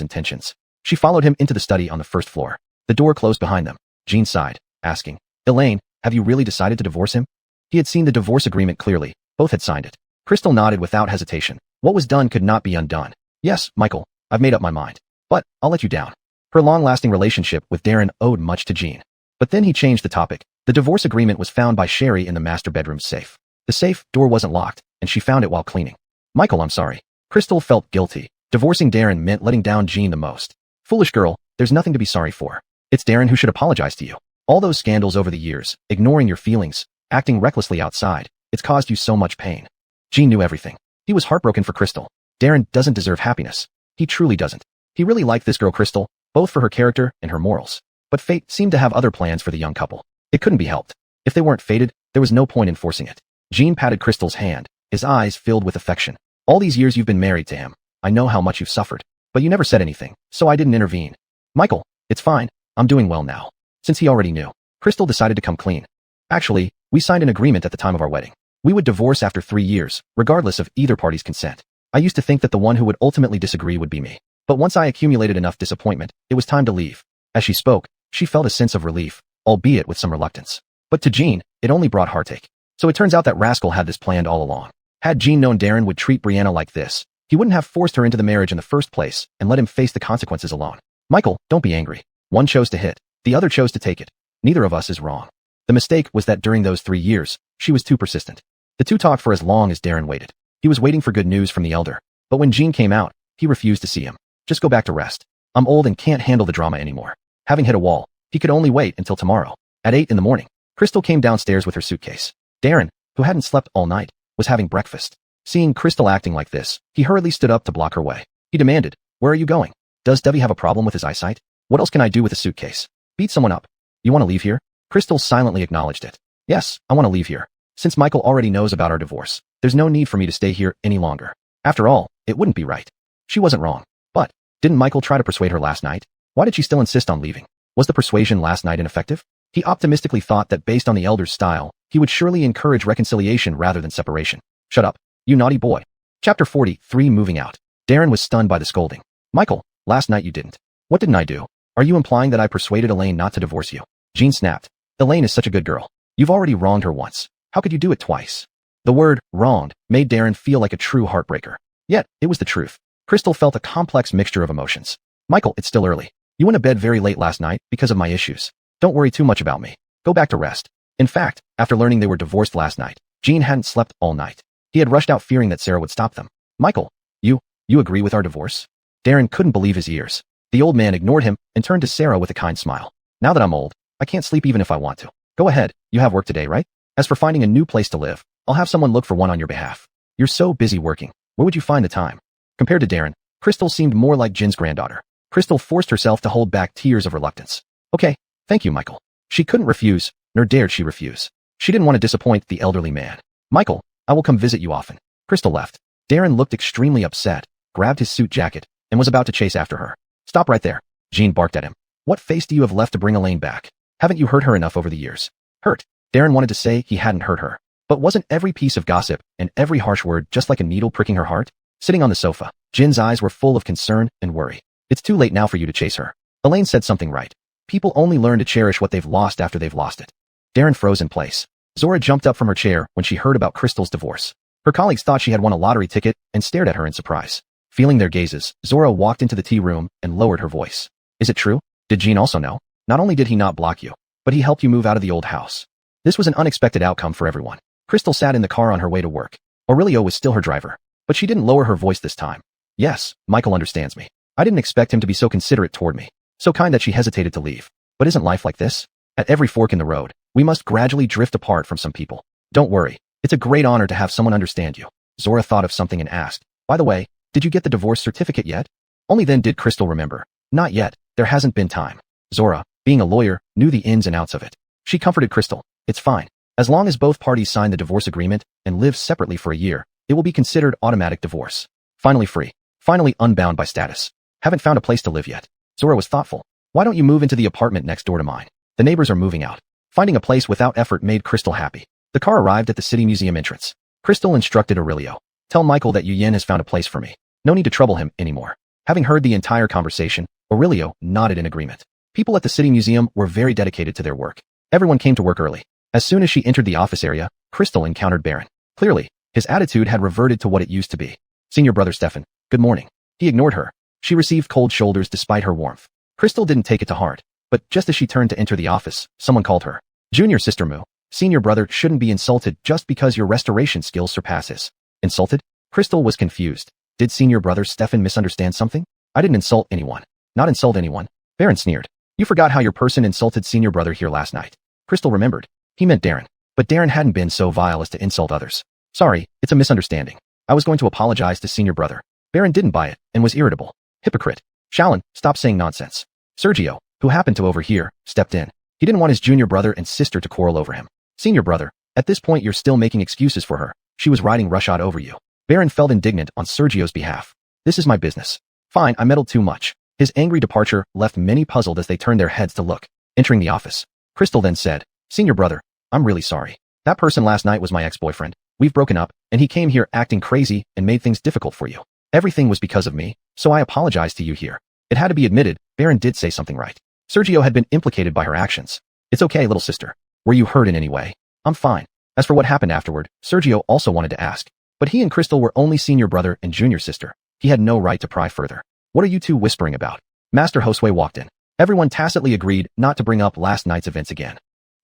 intentions. She followed him into the study on the first floor. The door closed behind them. Jean sighed, asking, Elaine, have you really decided to divorce him? He had seen the divorce agreement clearly. Both had signed it. Crystal nodded without hesitation. What was done could not be undone. Yes, Michael, I've made up my mind. But, I'll let you down. Her long-lasting relationship with Darren owed much to Jean. But then he changed the topic. The divorce agreement was found by Sherry in the master bedroom safe. The safe door wasn't locked, and she found it while cleaning. Michael, I'm sorry. Crystal felt guilty. Divorcing Darren meant letting down Jean the most. Foolish girl, there's nothing to be sorry for. It's Darren who should apologize to you. All those scandals over the years, ignoring your feelings, acting recklessly outside, it's caused you so much pain. Jean knew everything. He was heartbroken for Crystal. Darren doesn't deserve happiness. He truly doesn't. He really liked this girl Crystal, both for her character and her morals. But fate seemed to have other plans for the young couple. It couldn't be helped. If they weren't fated, there was no point in forcing it. Jean patted Crystal's hand, his eyes filled with affection. All these years you've been married to him. I know how much you've suffered. But you never said anything, so I didn't intervene. Michael, it's fine. I'm doing well now. Since he already knew, Crystal decided to come clean. Actually, we signed an agreement at the time of our wedding. We would divorce after 3 years, regardless of either party's consent. I used to think that the one who would ultimately disagree would be me. But once I accumulated enough disappointment, it was time to leave. As she spoke, she felt a sense of relief, albeit with some reluctance. But to Jean, it only brought heartache. So it turns out that rascal had this planned all along. Had Jean known Darren would treat Brianna like this, he wouldn't have forced her into the marriage in the first place and let him face the consequences alone. Michael, don't be angry. One chose to hit. The other chose to take it. Neither of us is wrong. The mistake was that during those 3 years, she was too persistent. The two talked for as long as Darren waited. He was waiting for good news from the elder. But when Jean came out, he refused to see him. Just go back to rest. I'm old and can't handle the drama anymore. Having hit a wall, he could only wait until tomorrow. At 8 in the morning, Crystal came downstairs with her suitcase. Darren, who hadn't slept all night, was having breakfast. Seeing Crystal acting like this, he hurriedly stood up to block her way. He demanded, where are you going? Does Debbie have a problem with his eyesight? What else can I do with a suitcase? Beat someone up. You want to leave here? Crystal silently acknowledged it. Yes, I want to leave here. Since Michael already knows about our divorce, there's no need for me to stay here any longer. After all, it wouldn't be right. She wasn't wrong. But, didn't Michael try to persuade her last night? Why did she still insist on leaving? Was the persuasion last night ineffective? He optimistically thought that based on the elder's style, he would surely encourage reconciliation rather than separation. Shut up, you naughty boy. Chapter 43 Moving Out. Darren was stunned by the scolding. Michael, last night you didn't. What didn't I do? Are you implying that I persuaded Elaine not to divorce you? Jean snapped. Elaine is such a good girl. You've already wronged her once. How could you do it twice? The word, wronged, made Darren feel like a true heartbreaker. Yet, it was the truth. Crystal felt a complex mixture of emotions. Michael, it's still early. You went to bed very late last night because of my issues. Don't worry too much about me. Go back to rest. In fact, after learning they were divorced last night, Jean hadn't slept all night. He had rushed out fearing that Sarah would stop them. Michael, you agree with our divorce? Darren couldn't believe his ears. The old man ignored him and turned to Sarah with a kind smile. Now that I'm old, I can't sleep even if I want to. Go ahead, you have work today, right? As for finding a new place to live, I'll have someone look for one on your behalf. You're so busy working. Where would you find the time? Compared to Darren, Crystal seemed more like Jin's granddaughter. Crystal forced herself to hold back tears of reluctance. Okay, thank you, Michael. She couldn't refuse, nor dared she refuse. She didn't want to disappoint the elderly man. Michael, I will come visit you often. Crystal left. Darren looked extremely upset, grabbed his suit jacket, and was about to chase after her. Stop right there. Jean barked at him. What face do you have left to bring Elaine back? Haven't you hurt her enough over the years? Hurt. Darren wanted to say he hadn't hurt her. But wasn't every piece of gossip and every harsh word just like a needle pricking her heart? Sitting on the sofa, Jin's eyes were full of concern and worry. It's too late now for you to chase her. Elaine said something right. People only learn to cherish what they've lost after they've lost it. Darren froze in place. Zora jumped up from her chair when she heard about Crystal's divorce. Her colleagues thought she had won a lottery ticket and stared at her in surprise. Feeling their gazes, Zora walked into the tea room and lowered her voice. Is it true? Did Jean also know? Not only did he not block you, but he helped you move out of the old house. This was an unexpected outcome for everyone. Crystal sat in the car on her way to work. Aurelio was still her driver, but she didn't lower her voice this time. Yes, Michael understands me. I didn't expect him to be so considerate toward me, so kind that she hesitated to leave. But isn't life like this? At every fork in the road, we must gradually drift apart from some people. Don't worry, it's a great honor to have someone understand you. Zora thought of something and asked, by the way, did you get the divorce certificate yet? Only then did Crystal remember. Not yet, there hasn't been time. Zora, being a lawyer, knew the ins and outs of it. She comforted Crystal. It's fine. As long as both parties sign the divorce agreement and live separately for a year, it will be considered automatic divorce. Finally free. Finally unbound by status. Haven't found a place to live yet. Zora was thoughtful. Why don't you move into the apartment next door to mine? The neighbors are moving out. Finding a place without effort made Crystal happy. The car arrived at the city museum entrance. Crystal instructed Aurelio. Tell Michael that Yen has found a place for me. No need to trouble him anymore. Having heard the entire conversation, Aurelio nodded in agreement. People at the city museum were very dedicated to their work. Everyone came to work early. As soon as she entered the office area, Crystal encountered Baron. Clearly, his attitude had reverted to what it used to be. Senior brother Stefan, good morning. He ignored her. She received cold shoulders despite her warmth. Crystal didn't take it to heart, but just as she turned to enter the office, someone called her. Junior sister Moo, senior brother shouldn't be insulted just because your restoration skills surpass his. Insulted? Crystal was confused. Did senior brother Stefan misunderstand something? I didn't insult anyone. Not insult anyone. Baron sneered. You forgot how your person insulted senior brother here last night. Crystal remembered. He meant Darren. But Darren hadn't been so vile as to insult others. Sorry, it's a misunderstanding. I was going to apologize to senior brother. Baron didn't buy it and was irritable. Hypocrite. Shaolin, stop saying nonsense. Sergio, who happened to overhear, stepped in. He didn't want his junior brother and sister to quarrel over him. Senior brother, at this point you're still making excuses for her. She was riding roughshod over you. Baron felt indignant on Sergio's behalf. This is my business. Fine, I meddled too much. His angry departure left many puzzled as they turned their heads to look. Entering the office, Crystal then said, Senior brother, I'm really sorry. That person last night was my ex-boyfriend. We've broken up, and he came here acting crazy and made things difficult for you. Everything was because of me, so I apologize to you here. It had to be admitted, Baron did say something right. Sergio had been implicated by her actions. It's okay, little sister. Were you hurt in any way? I'm fine. As for what happened afterward, Sergio also wanted to ask. But he and Crystal were only senior brother and junior sister. He had no right to pry further. What are you two whispering about? Master Josue walked in. Everyone tacitly agreed not to bring up last night's events again.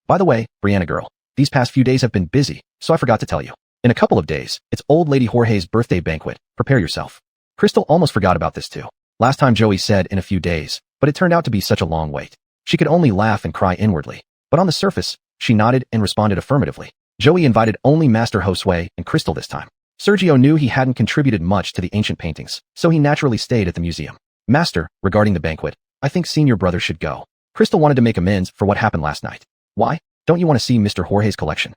By the way, Brianna girl, these past few days have been busy, so I forgot to tell you. In a couple of days, it's old lady Jorge's birthday banquet. Prepare yourself. Crystal almost forgot about this too. Last time Joey said in a few days, but it turned out to be such a long wait. She could only laugh and cry inwardly. But on the surface, she nodded and responded affirmatively. Joey invited only Master Josue and Crystal this time. Sergio knew he hadn't contributed much to the ancient paintings, so he naturally stayed at the museum. Master, regarding the banquet, I think senior brother should go. Crystal wanted to make amends for what happened last night. Why? Don't you want to see Mr. Jorge's collection?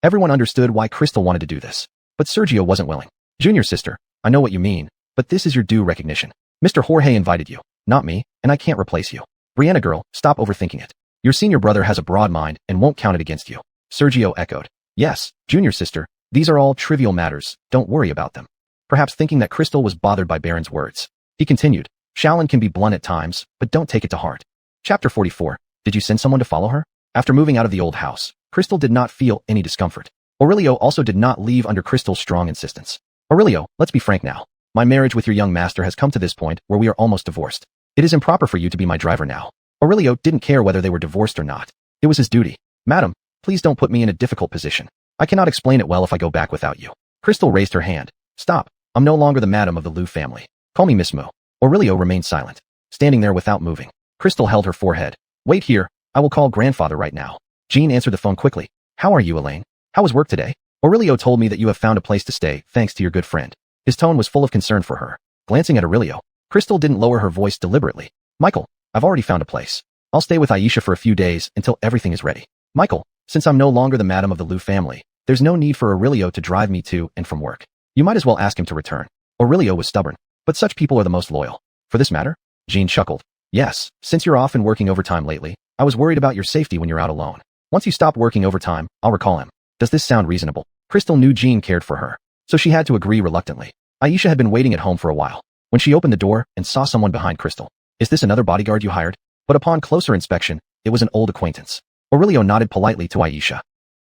Everyone understood why Crystal wanted to do this. But Sergio wasn't willing. Junior sister, I know what you mean, but this is your due recognition. Mr. Jorge invited you, not me, and I can't replace you. Brianna girl, stop overthinking it. Your senior brother has a broad mind and won't count it against you. Sergio echoed. Yes, junior sister, these are all trivial matters, don't worry about them. Perhaps thinking that Crystal was bothered by Baron's words. He continued, Shaolin can be blunt at times, but don't take it to heart. Chapter 44. Did you send someone to follow her? After moving out of the old house, Crystal did not feel any discomfort. Aurelio also did not leave under Crystal's strong insistence. Aurelio, let's be frank now. My marriage with your young master has come to this point where we are almost divorced. It is improper for you to be my driver now. Aurelio didn't care whether they were divorced or not. It was his duty. Madam, please don't put me in a difficult position. I cannot explain it well if I go back without you. Crystal raised her hand. Stop. I'm no longer the madam of the Liu family. Call me Miss Moo. Aurelio remained silent, standing there without moving. Crystal held her forehead. Wait here. I will call grandfather right now. Jean answered the phone quickly. How are you, Elaine? How was work today? Aurelio told me that you have found a place to stay, thanks to your good friend. His tone was full of concern for her. Glancing at Aurelio, Crystal didn't lower her voice deliberately. Michael, I've already found a place. I'll stay with Aisha for a few days until everything is ready. Michael, since I'm no longer the madam of the Liu family, there's no need for Aurelio to drive me to and from work. You might as well ask him to return. Aurelio was stubborn, but such people are the most loyal. For this matter? Jean chuckled. Yes, since you're off and working overtime lately, I was worried about your safety when you're out alone. Once you stop working overtime, I'll recall him. Does this sound reasonable? Crystal knew Jean cared for her, so she had to agree reluctantly. Aisha had been waiting at home for a while when she opened the door and saw someone behind Crystal. Is this another bodyguard you hired? But upon closer inspection, it was an old acquaintance. Aurelio nodded politely to Aisha.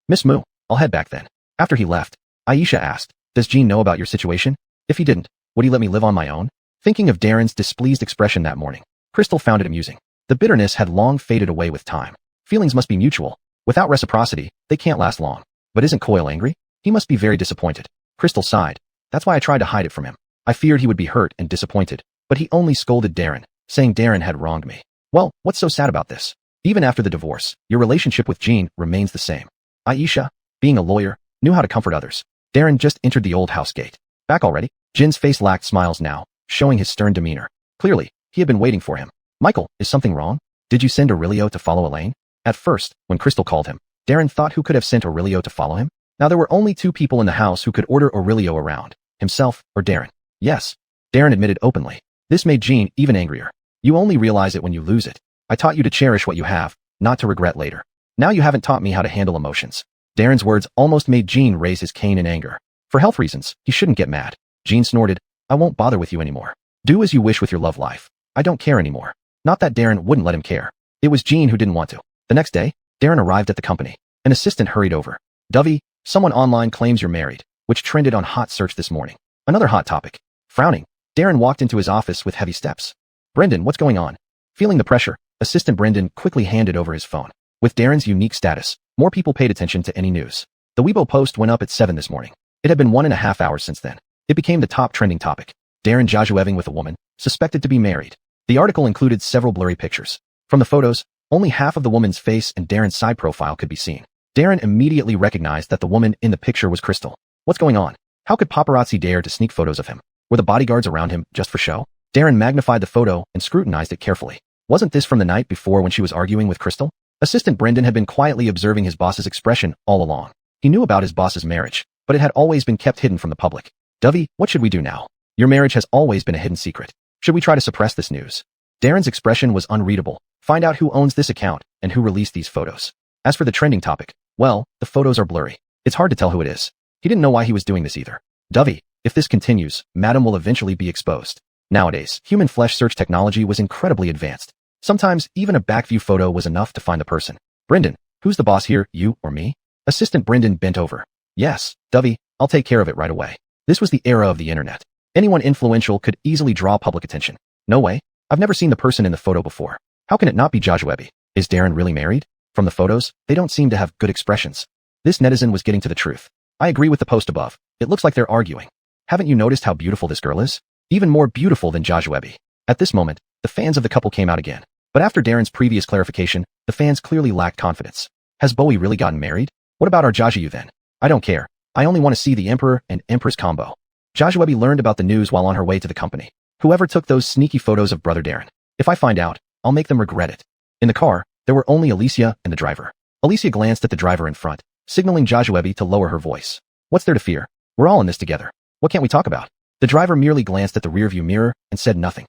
Miss Mu, I'll head back then. After he left, Aisha asked, does Jean know about your situation? If he didn't, would he let me live on my own? Thinking of Darren's displeased expression that morning, Crystal found it amusing. The bitterness had long faded away with time. Feelings must be mutual. Without reciprocity, they can't last long. But isn't Coyle angry? He must be very disappointed. Crystal sighed. That's why I tried to hide it from him. I feared he would be hurt and disappointed, but he only scolded Darren, saying Darren had wronged me. Well, what's so sad about this? Even after the divorce, your relationship with Jean remains the same. Aisha, being a lawyer, knew how to comfort others. Darren just entered the old house gate. Back already? Jin's face lacked smiles now, showing his stern demeanor. Clearly, he had been waiting for him. Michael, is something wrong? Did you send Aurelio to follow Elaine? At first, when Crystal called him, Darren thought who could have sent Aurelio to follow him? Now there were only two people in the house who could order Aurelio around, himself or Darren. Yes, Darren admitted openly. This made Jean even angrier. You only realize it when you lose it. I taught you to cherish what you have, not to regret later. Now you haven't taught me how to handle emotions. Darren's words almost made Jean raise his cane in anger. For health reasons, he shouldn't get mad. Jean snorted. I won't bother with you anymore. Do as you wish with your love life. I don't care anymore. Not that Darren wouldn't let him care. It was Jean who didn't want to. The next day, Darren arrived at the company. An assistant hurried over. Dovey, someone online claims you're married, which trended on Hot Search this morning. Another hot topic. Frowning, Darren walked into his office with heavy steps. Brendan, what's going on? Feeling the pressure, Assistant Brendan quickly handed over his phone. With Darren's unique status, more people paid attention to any news. The Weibo post went up at 7 this morning. It had been 1.5 hours since then. It became the top trending topic. Darren Jajueving with a woman, suspected to be married. The article included several blurry pictures. From the photos, only half of the woman's face and Darren's side profile could be seen. Darren immediately recognized that the woman in the picture was Crystal. What's going on? How could paparazzi dare to sneak photos of him? Were the bodyguards around him just for show? Darren magnified the photo and scrutinized it carefully. Wasn't this from the night before when she was arguing with Crystal? Assistant Brendan had been quietly observing his boss's expression all along. He knew about his boss's marriage, but it had always been kept hidden from the public. Dovey, what should we do now? Your marriage has always been a hidden secret. Should we try to suppress this news? Darren's expression was unreadable. Find out who owns this account and who released these photos. As for the trending topic, well, the photos are blurry. It's hard to tell who it is. He didn't know why he was doing this either. Dovey, if this continues, Madam will eventually be exposed. Nowadays, human flesh search technology was incredibly advanced. Sometimes, even a backview photo was enough to find the person. Brendan, who's the boss here, you or me? Assistant Brendan bent over. Yes, Dovey, I'll take care of it right away. This was the era of the internet. Anyone influential could easily draw public attention. No way. I've never seen the person in the photo before. How can it not be Jajuebi? Is Darren really married? From the photos, they don't seem to have good expressions. This netizen was getting to the truth. I agree with the post above. It looks like they're arguing. Haven't you noticed how beautiful this girl is? Even more beautiful than Jajuebi. At this moment, the fans of the couple came out again. But after Darren's previous clarification, the fans clearly lacked confidence. Has Bowie really gotten married? What about our Jajuyu then? I don't care. I only want to see the Emperor and Empress combo. Jajuebi learned about the news while on her way to the company. Whoever took those sneaky photos of brother Darren. If I find out, I'll make them regret it. In the car, there were only Alicia and the driver. Alicia glanced at the driver in front, signaling Jajuebi to lower her voice. What's there to fear? We're all in this together. What can't we talk about? The driver merely glanced at the rearview mirror and said nothing.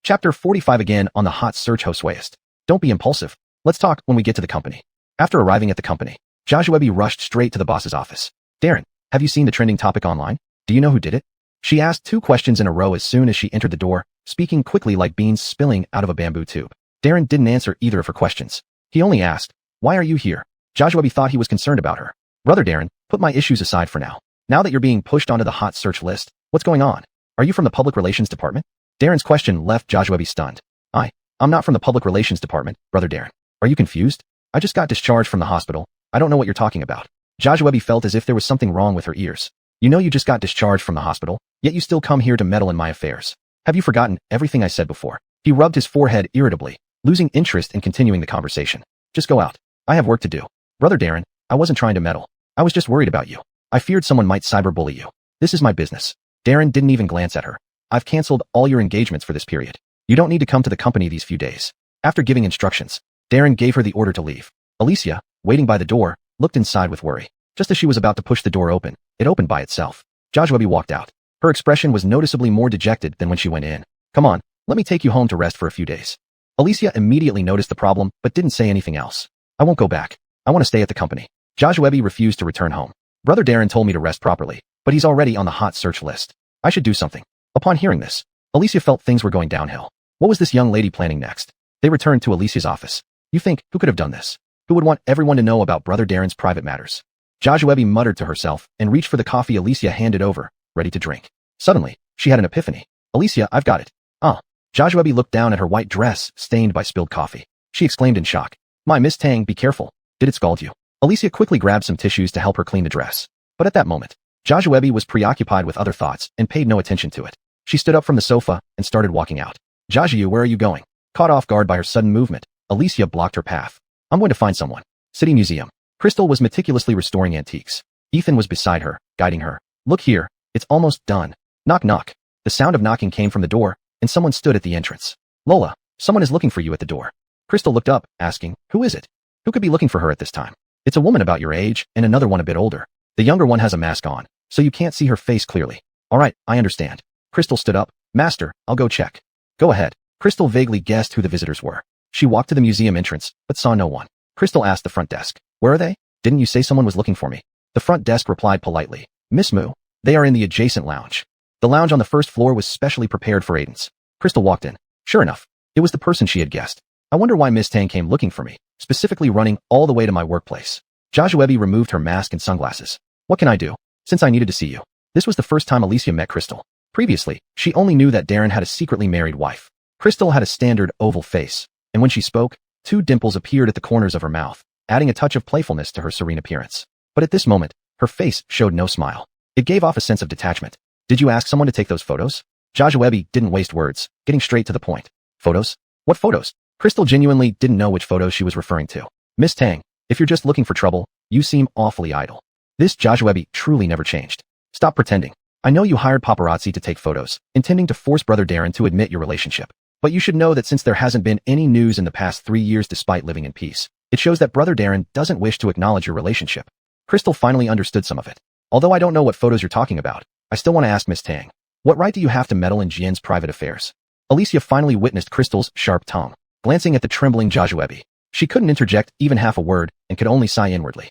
Chapter 45 again on the Hot Search Hosueist. Don't be impulsive. Let's talk when we get to the company. After arriving at the company, Jajuebi rushed straight to the boss's office. Darren, have you seen the trending topic online? Do you know who did it? She asked 2 questions in a row as soon as she entered the door, speaking quickly like beans spilling out of a bamboo tube. Darren didn't answer either of her questions. He only asked, why are you here? Jajuebi thought he was concerned about her. Brother Darren, put my issues aside for now. Now that you're being pushed onto the hot search list, what's going on? Are you from the public relations department? Darren's question left Jajuebi stunned. I'm not from the public relations department, brother Darren. Are you confused? I just got discharged from the hospital. I don't know what you're talking about. Jajuebi felt as if there was something wrong with her ears. You know you just got discharged from the hospital, yet you still come here to meddle in my affairs. Have you forgotten everything I said before? He rubbed his forehead irritably, losing interest in continuing the conversation. Just go out. I have work to do. Brother Darren, I wasn't trying to meddle. I was just worried about you. I feared someone might cyberbully you. This is my business. Darren didn't even glance at her. I've canceled all your engagements for this period. You don't need to come to the company these few days. After giving instructions, Darren gave her the order to leave. Alicia, waiting by the door, looked inside with worry. Just as she was about to push the door open, it opened by itself. Joshua walked out. Her expression was noticeably more dejected than when she went in. Come on, let me take you home to rest for a few days. Alicia immediately noticed the problem but didn't say anything else. I won't go back. I want to stay at the company. Joshua refused to return home. Brother Darren told me to rest properly, but he's already on the hot search list. I should do something. Upon hearing this, Alicia felt things were going downhill. What was this young lady planning next? They returned to Alicia's office. You think, who could have done this? Who would want everyone to know about Brother Darren's private matters? Joshua muttered to herself and reached for the coffee Alicia handed over, ready to drink. Suddenly, she had an epiphany. Alicia, I've got it. Joshua looked down at her white dress, stained by spilled coffee. She exclaimed in shock. My Miss Tang, be careful. Did it scald you? Alicia quickly grabbed some tissues to help her clean the dress. But at that moment, Joshua was preoccupied with other thoughts and paid no attention to it. She stood up from the sofa and started walking out. Joshua, where are you going? Caught off guard by her sudden movement, Alicia blocked her path. I'm going to find someone. City Museum. Crystal was meticulously restoring antiques. Ethan was beside her, guiding her. Look here, it's almost done. Knock knock. The sound of knocking came from the door, and someone stood at the entrance. Lola, someone is looking for you at the door. Crystal looked up, asking, who is it? Who could be looking for her at this time? It's a woman about your age, and another one a bit older. The younger one has a mask on, so you can't see her face clearly. All right, I understand. Crystal stood up. Master, I'll go check. Go ahead. Crystal vaguely guessed who the visitors were. She walked to the museum entrance, but saw no one. Crystal asked the front desk, where are they? Didn't you say someone was looking for me? The front desk replied politely, Miss Moo, they are in the adjacent lounge. The lounge on the first floor was specially prepared for Aidens. Crystal walked in. Sure enough, it was the person she had guessed. I wonder why Miss Tang came looking for me, specifically running all the way to my workplace. Joshua removed her mask and sunglasses. What can I do? Since I needed to see you. This was the first time Alicia met Crystal. Previously, she only knew that Darren had a secretly married wife. Crystal had a standard oval face, and when she spoke, 2 dimples appeared at the corners of her mouth, adding a touch of playfulness to her serene appearance. But at this moment, her face showed no smile. It gave off a sense of detachment. Did you ask someone to take those photos? Joshua didn't waste words, getting straight to the point. Photos? What photos? Crystal genuinely didn't know which photos she was referring to. Miss Tang, if you're just looking for trouble, you seem awfully idle. This Joshua truly never changed. Stop pretending. I know you hired paparazzi to take photos, intending to force Brother Darren to admit your relationship. But you should know that since there hasn't been any news in the past 3 years despite living in peace, it shows that Brother Darren doesn't wish to acknowledge your relationship. Crystal finally understood some of it. Although I don't know what photos you're talking about, I still want to ask Miss Tang, what right do you have to meddle in Jian's private affairs? Alicia finally witnessed Crystal's sharp tongue, glancing at the trembling Joshua. She couldn't interject even half a word and could only sigh inwardly.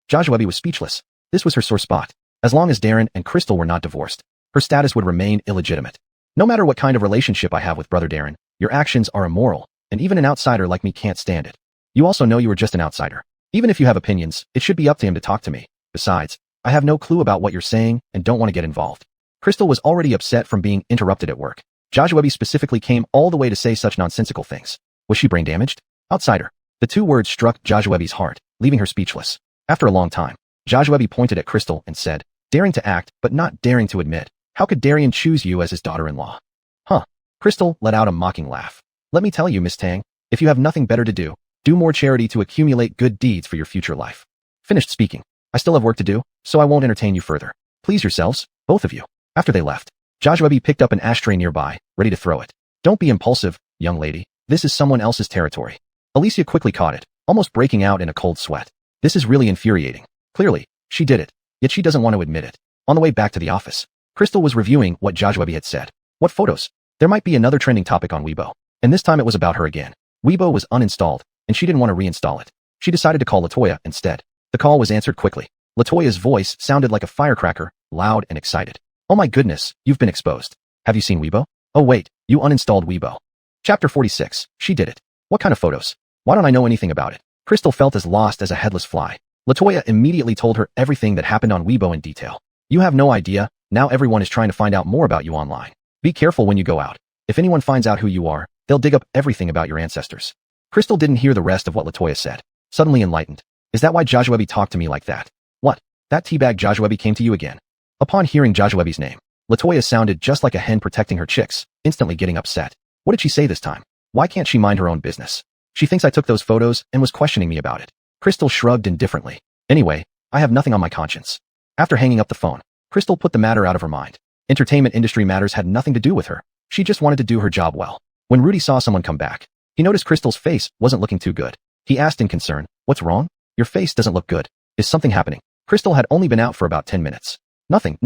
Joshua was speechless. This was her sore spot. As long as Darren and Crystal were not divorced, her status would remain illegitimate. No matter what kind of relationship I have with Brother Darren, your actions are immoral, and even an outsider like me can't stand it. You also know you are just an outsider. Even if you have opinions, it should be up to him to talk to me. Besides, I have no clue about what you're saying and don't want to get involved. Crystal was already upset from being interrupted at work. Joshua specifically came all the way to say such nonsensical things. Was she brain damaged? Outsider. The 2 words struck Joshua's heart, leaving her speechless. After a long time, Joshua pointed at Crystal and said, daring to act, but not daring to admit. How could Darren choose you as his daughter-in-law? Crystal let out a mocking laugh. Let me tell you, Miss Tang, if you have nothing better to do, do more charity to accumulate good deeds for your future life. Finished speaking. I still have work to do, so I won't entertain you further. Please yourselves, both of you. After they left, Joshua picked up an ashtray nearby, ready to throw it. Don't be impulsive, young lady. This is someone else's territory. Alicia quickly caught it, almost breaking out in a cold sweat. This is really infuriating. Clearly, she did it, yet she doesn't want to admit it. On the way back to the office, Crystal was reviewing what Joshua had said. What photos? There might be another trending topic on Weibo, and this time it was about her again. Weibo was uninstalled, and she didn't want to reinstall it. She decided to call Latoya instead. The call was answered quickly. Latoya's voice sounded like a firecracker, loud and excited. Oh my goodness, you've been exposed. Have you seen Weibo? Oh wait, you uninstalled Weibo. Chapter 46, she did it. What kind of photos? Why don't I know anything about it? Crystal felt as lost as a headless fly. Latoya immediately told her everything that happened on Weibo in detail. You have no idea, now everyone is trying to find out more about you online. Be careful when you go out. If anyone finds out who you are, they'll dig up everything about your ancestors. Crystal didn't hear the rest of what Latoya said. Suddenly enlightened. Is that why Joshua talked to me like that? What? That teabag Joshua came to you again? Upon hearing Joshua's name, Latoya sounded just like a hen protecting her chicks, instantly getting upset. What did she say this time? Why can't she mind her own business? She thinks I took those photos and was questioning me about it. Crystal shrugged indifferently. Anyway, I have nothing on my conscience. After hanging up the phone, Crystal put the matter out of her mind. Entertainment industry matters had nothing to do with her. She just wanted to do her job well. When Rudy saw someone come back, he noticed Crystal's face wasn't looking too good. He asked in concern, "What's wrong? Your face doesn't look good. Is something happening?" Crystal had only been out for about 10 minutes. Nothing.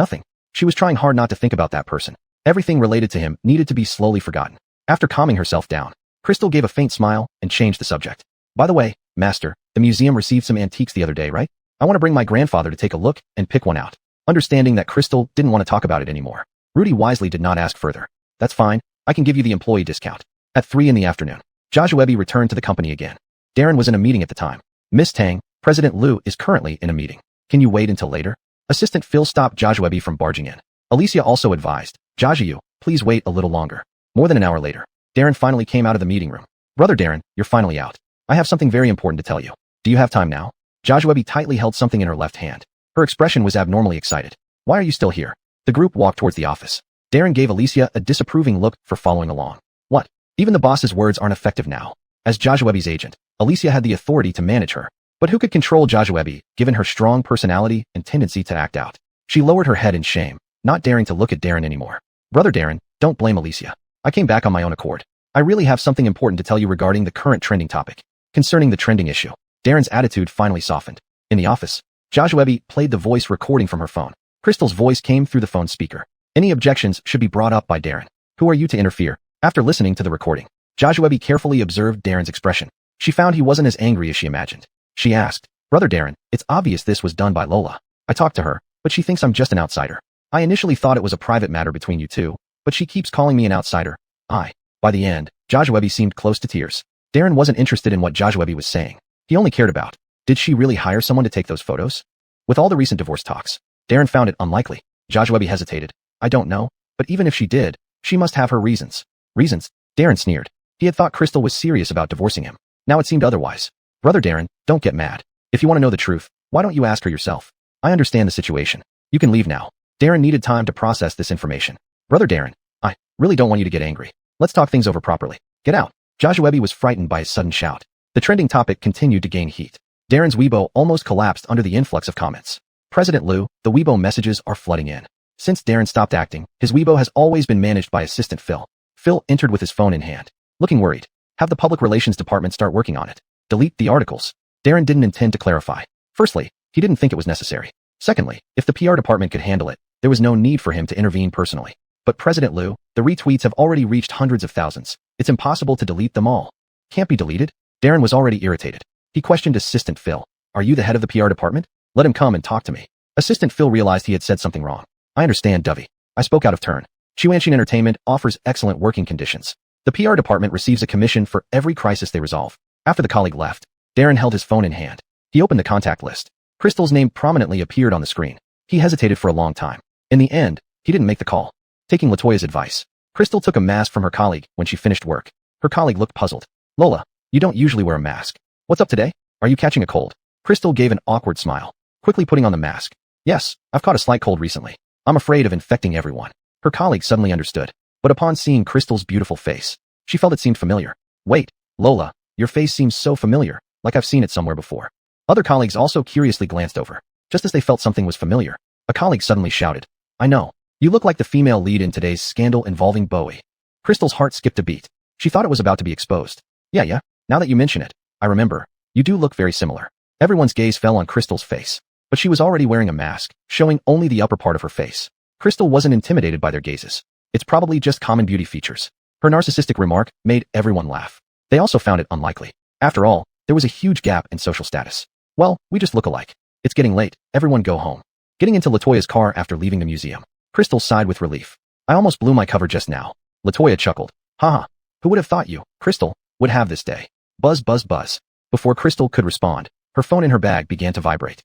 She was trying hard not to think about that person. Everything related to him needed to be slowly forgotten. After calming herself down, Crystal gave a faint smile and changed the subject. "By the way, Master, the museum received some antiques the other day, right? I want to bring my grandfather to take a look and pick one out." Understanding that Crystal didn't want to talk about it anymore, Rudy wisely did not ask further. "That's fine. I can give you the employee discount." At 3 in the afternoon, Joshua returned to the company again. Darren was in a meeting at the time. "Miss Tang, President Liu is currently in a meeting. Can you wait until later?" Assistant Phil stopped Joshua from barging in. Alicia also advised, "Joshua, please wait a little longer." More than an hour later, Darren finally came out of the meeting room. "Brother Darren, you're finally out. I have something very important to tell you. Do you have time now?" Joshua tightly held something in her left hand. Her expression was abnormally excited. "Why are you still here?" The group walked towards the office. Darren gave Alicia a disapproving look for following along. "What? Even the boss's words aren't effective now." As Joshua's agent, Alicia had the authority to manage her. But who could control Joshua, given her strong personality and tendency to act out? She lowered her head in shame, not daring to look at Darren anymore. "Brother Darren, don't blame Alicia. I came back on my own accord. I really have something important to tell you regarding the current trending topic." Concerning the trending issue, Darren's attitude finally softened. In the office, Joshua played the voice recording from her phone. Crystal's voice came through the phone speaker. Any objections should be brought up by Darren. "Who are you to interfere?" After listening to the recording, Joshua carefully observed Darren's expression. She found he wasn't as angry as she imagined. She asked, "Brother Darren, it's obvious this was done by Lola. I talked to her, but she thinks I'm just an outsider. I initially thought it was a private matter between you two, but she keeps calling me an outsider. By the end, Joshua seemed close to tears. Darren wasn't interested in what Joshua was saying. He only cared about, did she really hire someone to take those photos? With all the recent divorce talks, Darren found it unlikely. Joshua hesitated. "I don't know, but even if she did, she must have her reasons." "Reasons?" Darren sneered. He had thought Crystal was serious about divorcing him. Now it seemed otherwise. "Brother Darren, don't get mad. If you want to know the truth, why don't you ask her yourself? I understand the situation. You can leave now." Darren needed time to process this information. "Brother Darren, I really don't want you to get angry. Let's talk things over properly. Get out." Joshua was frightened by his sudden shout. The trending topic continued to gain heat. Darren's Weibo almost collapsed under the influx of comments. "President Liu, the Weibo messages are flooding in." Since Darren stopped acting, his Weibo has always been managed by assistant Phil. Phil entered with his phone in hand. Looking worried. "Have the public relations department start working on it. Delete the articles." Darren didn't intend to clarify. Firstly, he didn't think it was necessary. Secondly, if the PR department could handle it, there was no need for him to intervene personally. But President Liu, the retweets have already reached hundreds of thousands. It's impossible to delete them all. "Can't be deleted?" Darren was already irritated. He questioned Assistant Phil. "Are you the head of the PR department? Let him come and talk to me." Assistant Phil realized he had said something wrong. "I understand, Dovey. I spoke out of turn. Chuanshin Entertainment offers excellent working conditions. The PR department receives a commission for every crisis they resolve." After the colleague left, Darren held his phone in hand. He opened the contact list. Crystal's name prominently appeared on the screen. He hesitated for a long time. In the end, he didn't make the call. Taking Latoya's advice, Crystal took a mask from her colleague when she finished work. Her colleague looked puzzled. "Lola, you don't usually wear a mask. What's up today? Are you catching a cold?" Crystal gave an awkward smile, quickly putting on the mask. "Yes, I've caught a slight cold recently. I'm afraid of infecting everyone." Her colleague suddenly understood, but upon seeing Crystal's beautiful face, she felt it seemed familiar. "Wait, Lola, your face seems so familiar, like I've seen it somewhere before." Other colleagues also curiously glanced over. Just as they felt something was familiar, a colleague suddenly shouted, "I know. You look like the female lead in today's scandal involving Bowie." Crystal's heart skipped a beat. She thought it was about to be exposed. Yeah, now that you mention it, I remember. You do look very similar." Everyone's gaze fell on Crystal's face, but she was already wearing a mask, showing only the upper part of her face. Crystal wasn't intimidated by their gazes. It's probably just common beauty features. Her narcissistic remark made everyone laugh. They also found it unlikely. After all, there was a huge gap in social status. "Well, we just look alike. It's getting late. Everyone go home." Getting into Latoya's car after leaving the museum, Crystal sighed with relief. "I almost blew my cover just now." Latoya chuckled. "Haha. Who would have thought you, Crystal, would have this day?" Buzz, buzz, buzz. Before Crystal could respond, her phone in her bag began to vibrate.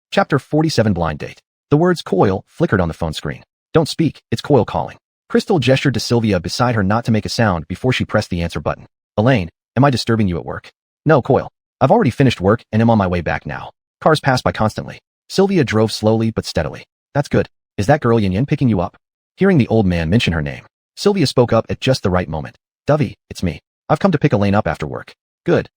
Chapter 47 Blind Date. The words "Coil" flickered on the phone screen. "Don't speak, it's Coil calling." Crystal gestured to Sylvia beside her not to make a sound before she pressed the answer button. "Elaine, am I disturbing you at work?" "No, Coil. I've already finished work and am on my way back now." Cars passed by constantly. Sylvia drove slowly but steadily. "That's good. Is that girl Yin Yin picking you up?" Hearing the old man mention her name, Sylvia spoke up at just the right moment. "Dovey, it's me. I've come to pick Elaine up after work." Good.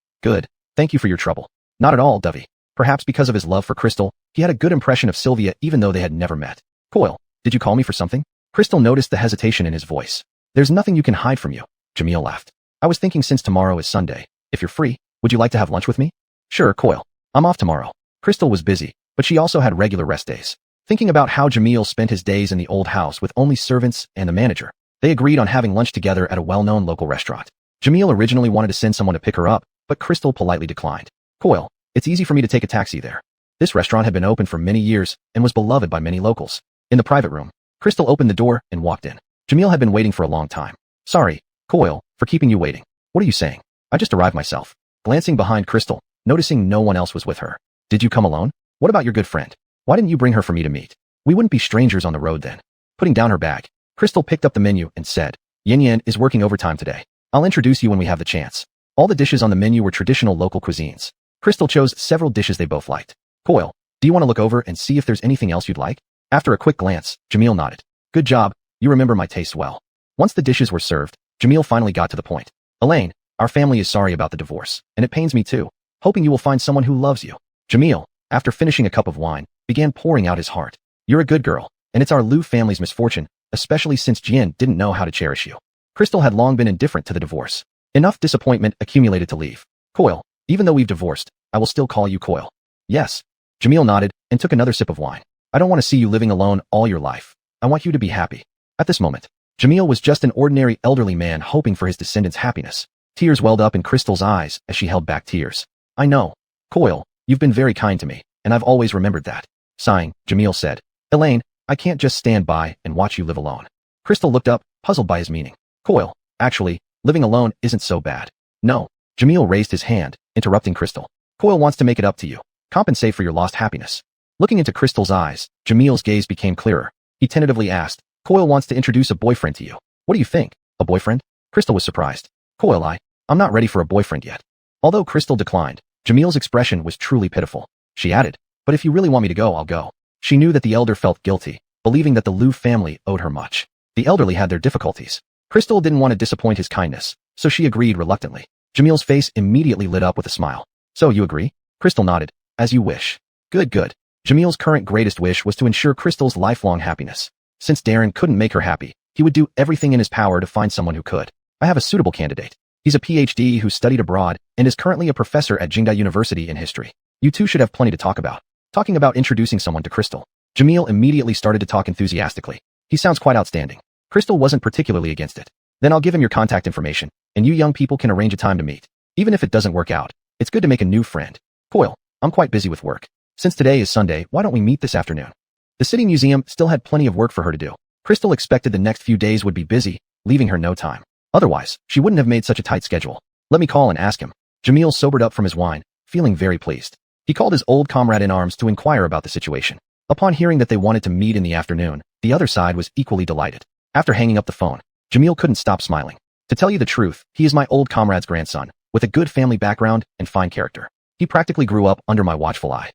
Thank you for your trouble." "Not at all, Dovey." Perhaps because of his love for Crystal, he had a good impression of Sylvia even though they had never met. "Coil, did you call me for something?" Crystal noticed the hesitation in his voice. There's nothing you can hide from you, Jamil laughed. I was thinking since tomorrow is Sunday, if you're free, would you like to have lunch with me? Sure, Coil. I'm off tomorrow. Crystal was busy, but she also had regular rest days. Thinking about how Jamil spent his days in the old house with only servants and the manager, they agreed on having lunch together at a well-known local restaurant. Jamil originally wanted to send someone to pick her up, but Crystal politely declined. Coil, it's easy for me to take a taxi there. This restaurant had been open for many years and was beloved by many locals. In the private room, Crystal opened the door and walked in. Jamil had been waiting for a long time. Sorry, Coil, for keeping you waiting. What are you saying? I just arrived myself. Glancing behind Crystal, noticing no one else was with her. Did you come alone? What about your good friend? Why didn't you bring her for me to meet? We wouldn't be strangers on the road then. Putting down her bag, Crystal picked up the menu and said, Yin Yan is working overtime today. I'll introduce you when we have the chance. All the dishes on the menu were traditional local cuisines. Crystal chose several dishes they both liked. Coil, do you want to look over and see if there's anything else you'd like? After a quick glance, Jamil nodded. Good job, you remember my taste well. Once the dishes were served, Jamil finally got to the point. Elaine, our family is sorry about the divorce, and it pains me too. Hoping you will find someone who loves you. Jamil, after finishing a cup of wine, began pouring out his heart. You're a good girl, and it's our Liu family's misfortune, especially since Jian didn't know how to cherish you. Crystal had long been indifferent to the divorce. Enough disappointment accumulated to leave. Coil, even though we've divorced, I will still call you Coil. Yes. Jamil nodded and took another sip of wine. I don't want to see you living alone all your life. I want you to be happy. At this moment, Jamil was just an ordinary elderly man hoping for his descendants' happiness. Tears welled up in Crystal's eyes as she held back tears. I know. Coil, you've been very kind to me, and I've always remembered that. Sighing, Jamil said, Elaine, I can't just stand by and watch you live alone. Crystal looked up, puzzled by his meaning. Coil, actually, living alone isn't so bad. No. Jamil raised his hand, interrupting Crystal. Coil wants to make it up to you. Compensate for your lost happiness. Looking into Crystal's eyes, Jamil's gaze became clearer. He tentatively asked, Coil wants to introduce a boyfriend to you. What do you think? A boyfriend? Crystal was surprised. Coil, I'm not ready for a boyfriend yet. Although Crystal declined, Jamil's expression was truly pitiful. She added, but if you really want me to go, I'll go. She knew that the elder felt guilty, believing that the Liu family owed her much. The elderly had their difficulties. Crystal didn't want to disappoint his kindness, so she agreed reluctantly. Jamil's face immediately lit up with a smile. So you agree? Crystal nodded. As you wish. Good, good. Jamil's current greatest wish was to ensure Crystal's lifelong happiness. Since Darren couldn't make her happy, he would do everything in his power to find someone who could. I have a suitable candidate. He's a PhD who studied abroad and is currently a professor at Jingdai University in history. You two should have plenty to talk about. Talking about introducing someone to Crystal. Jamil immediately started to talk enthusiastically. He sounds quite outstanding. Crystal wasn't particularly against it. Then I'll give him your contact information, and you young people can arrange a time to meet. Even if it doesn't work out, it's good to make a new friend. Coil, I'm quite busy with work. Since today is Sunday, why don't we meet this afternoon? The city museum still had plenty of work for her to do. Crystal expected the next few days would be busy, leaving her no time. Otherwise, she wouldn't have made such a tight schedule. Let me call and ask him. Jamil sobered up from his wine, feeling very pleased. He called his old comrade in arms to inquire about the situation. Upon hearing that they wanted to meet in the afternoon, the other side was equally delighted. After hanging up the phone, Jamil couldn't stop smiling. To tell you the truth, he is my old comrade's grandson, with a good family background and fine character. He practically grew up under my watchful eye.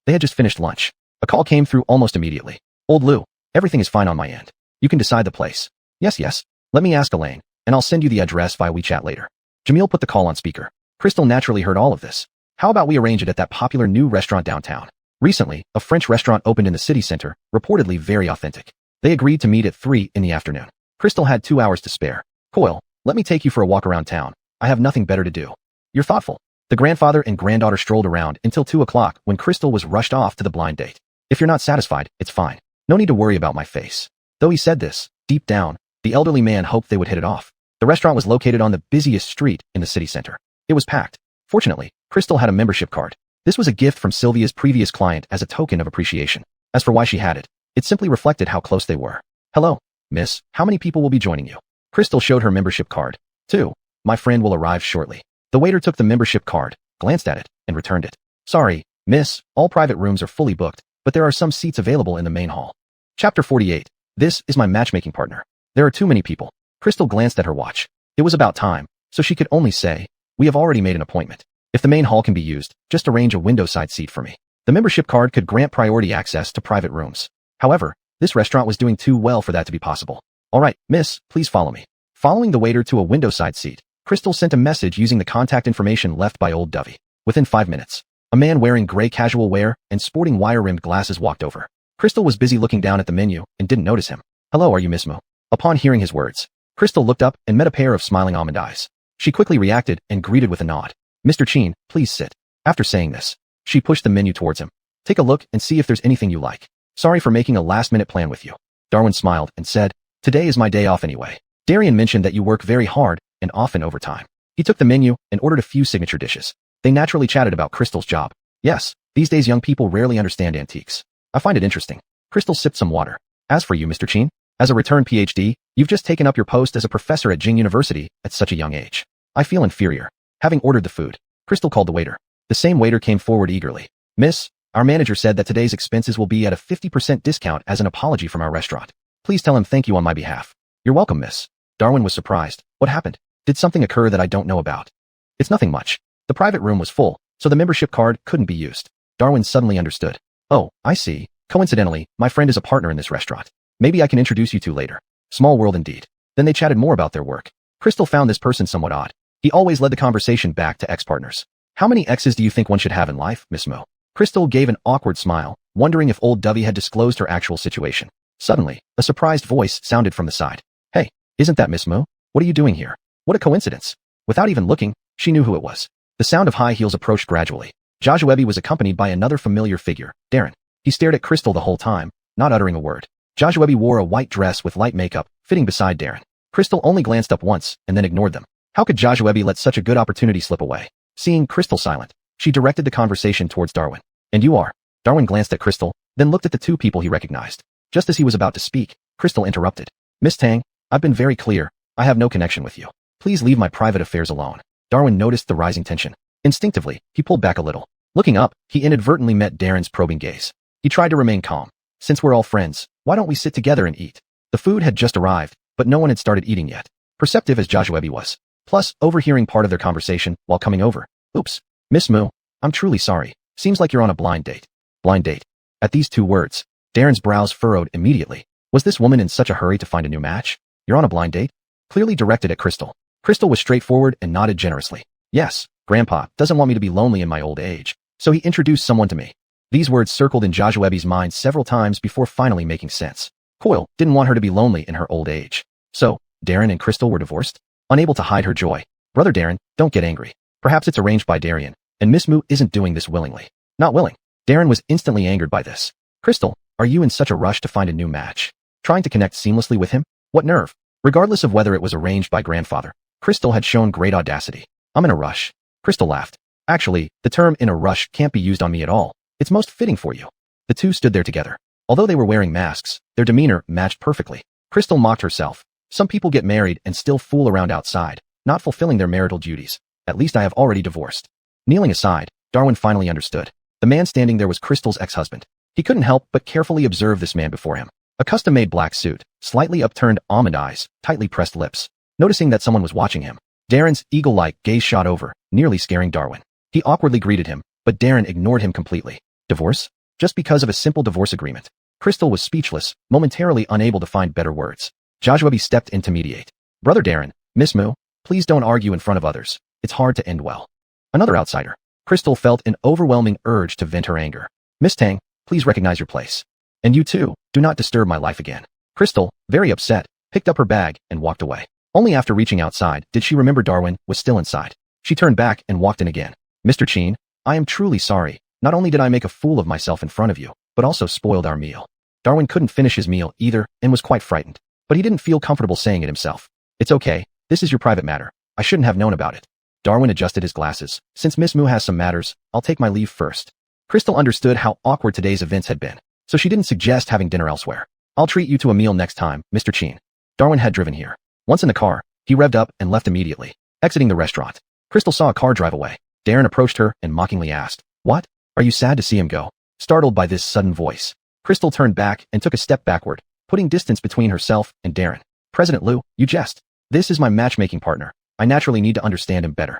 They had just finished lunch. A call came through almost immediately. Old Lou, everything is fine on my end. You can decide the place. Yes. Let me ask Elaine, and I'll send you the address via WeChat later. Jamil put the call on speaker. Crystal naturally heard all of this. How about we arrange it at that popular new restaurant downtown? Recently, a French restaurant opened in the city center, reportedly very authentic. They agreed to meet at 3 in the afternoon. Crystal had 2 hours to spare. Coil, let me take you for a walk around town. I have nothing better to do. You're thoughtful. The grandfather and granddaughter strolled around until 2 o'clock when Crystal was rushed off to the blind date. If you're not satisfied, it's fine. No need to worry about my face. Though he said this, deep down, the elderly man hoped they would hit it off. The restaurant was located on the busiest street in the city center. It was packed. Fortunately, Crystal had a membership card. This was a gift from Sylvia's previous client as a token of appreciation. As for why she had it simply reflected how close they were. Hello, miss, how many people will be joining you? Crystal showed her membership card. 2. My friend will arrive shortly. The waiter took the membership card, glanced at it, and returned it. Sorry, miss, all private rooms are fully booked, but there are some seats available in the main hall. Chapter 48. This is my matchmaking partner. There are too many people. Crystal glanced at her watch. It was about time, so she could only say, we have already made an appointment. If the main hall can be used, just arrange a window side seat for me. The membership card could grant priority access to private rooms. However, this restaurant was doing too well for that to be possible. All right, miss, please follow me. Following the waiter to a window side seat, Crystal sent a message using the contact information left by old Dovey. Within 5 minutes, a man wearing gray casual wear and sporting wire-rimmed glasses walked over. Crystal was busy looking down at the menu and didn't notice him. Hello, are you Miss Mo? Upon hearing his words, Crystal looked up and met a pair of smiling almond eyes. She quickly reacted and greeted with a nod. Mr. Chin, please sit. After saying this, she pushed the menu towards him. Take a look and see if there's anything you like. Sorry for making a last-minute plan with you. Darwin smiled and said, today is my day off anyway. Darian mentioned that you work very hard and often overtime. He took the menu and ordered a few signature dishes. They naturally chatted about Crystal's job. Yes, these days young people rarely understand antiques. I find it interesting. Crystal sipped some water. As for you, Mr. Chin, as a returned PhD, you've just taken up your post as a professor at Jing University at such a young age. I feel inferior. Having ordered the food, Crystal called the waiter. The same waiter came forward eagerly. Miss, our manager said that today's expenses will be at a 50% discount as an apology from our restaurant. Please tell him thank you on my behalf. You're welcome, miss. Darwin was surprised. What happened? Did something occur that I don't know about? It's nothing much. The private room was full, so the membership card couldn't be used. Darwin suddenly understood. Oh, I see. Coincidentally, my friend is a partner in this restaurant. Maybe I can introduce you two later. Small world indeed. Then they chatted more about their work. Crystal found this person somewhat odd. He always led the conversation back to ex-partners. How many exes do you think one should have in life, Miss Mo? Crystal gave an awkward smile, wondering if old Dovey had disclosed her actual situation. Suddenly, a surprised voice sounded from the side. Hey, isn't that Miss Mo? What are you doing here? What a coincidence. Without even looking, she knew who it was. The sound of high heels approached gradually. Joshua was accompanied by another familiar figure, Darren. He stared at Crystal the whole time, not uttering a word. Joshua wore a white dress with light makeup, fitting beside Darren. Crystal only glanced up once and then ignored them. How could Joshua let such a good opportunity slip away? Seeing Crystal silent, she directed the conversation towards Darwin. And you are? Darwin glanced at Crystal, then looked at the two people he recognized. Just as he was about to speak, Crystal interrupted. Miss Tang, I've been very clear. I have no connection with you. Please leave my private affairs alone. Darwin noticed the rising tension. Instinctively, he pulled back a little. Looking up, he inadvertently met Darren's probing gaze. He tried to remain calm. Since we're all friends, why don't we sit together and eat? The food had just arrived, but no one had started eating yet. Perceptive as Joshua was. Plus, overhearing part of their conversation while coming over. Oops. Miss Moo, I'm truly sorry. Seems like you're on a blind date. Blind date. At these two words, Darren's brows furrowed immediately. Was this woman in such a hurry to find a new match? You're on a blind date? Clearly directed at Crystal. Crystal was straightforward and nodded generously. Yes, Grandpa doesn't want me to be lonely in my old age, so he introduced someone to me. These words circled in Joshua's mind several times before finally making sense. Coyle didn't want her to be lonely in her old age. So, Darren and Crystal were divorced? Unable to hide her joy. Brother Darren, don't get angry. Perhaps it's arranged by Darian, and Miss Moo isn't doing this willingly. Not willing. Darren was instantly angered by this. Crystal, are you in such a rush to find a new match? Trying to connect seamlessly with him? What nerve? Regardless of whether it was arranged by grandfather, Crystal had shown great audacity. I'm in a rush. Crystal laughed. Actually, the term in a rush can't be used on me at all. It's most fitting for you. The two stood there together. Although they were wearing masks, their demeanor matched perfectly. Crystal mocked herself. Some people get married and still fool around outside, not fulfilling their marital duties. At least I have already divorced. Kneeling aside, Darwin finally understood. The man standing there was Crystal's ex-husband. He couldn't help but carefully observe this man before him. A custom-made black suit, slightly upturned almond eyes, tightly pressed lips. Noticing that someone was watching him, Darren's eagle-like gaze shot over, nearly scaring Darwin. He awkwardly greeted him, but Darren ignored him completely. Divorce? Just because of a simple divorce agreement. Crystal was speechless, momentarily unable to find better words. Joshua stepped in to mediate. Brother Darren, Miss Moo, please don't argue in front of others. It's hard to end well. Another outsider. Crystal felt an overwhelming urge to vent her anger. Miss Tang, please recognize your place. And you too, do not disturb my life again. Crystal, very upset, picked up her bag and walked away. Only after reaching outside did she remember Darwin was still inside. She turned back and walked in again. Mr. Chin, I am truly sorry. Not only did I make a fool of myself in front of you, but also spoiled our meal. Darwin couldn't finish his meal either and was quite frightened. But he didn't feel comfortable saying it himself. It's okay. This is your private matter. I shouldn't have known about it. Darwin adjusted his glasses. Since Miss Moo has some matters, I'll take my leave first. Crystal understood how awkward today's events had been, so she didn't suggest having dinner elsewhere. I'll treat you to a meal next time, Mr. Chin. Darwin had driven here. Once in the car, he revved up and left immediately, exiting the restaurant. Crystal saw a car drive away. Darren approached her and mockingly asked, What? Are you sad to see him go? Startled by this sudden voice, Crystal turned back and took a step backward, putting distance between herself and Darren. President Liu, you jest. This is my matchmaking partner. I naturally need to understand him better.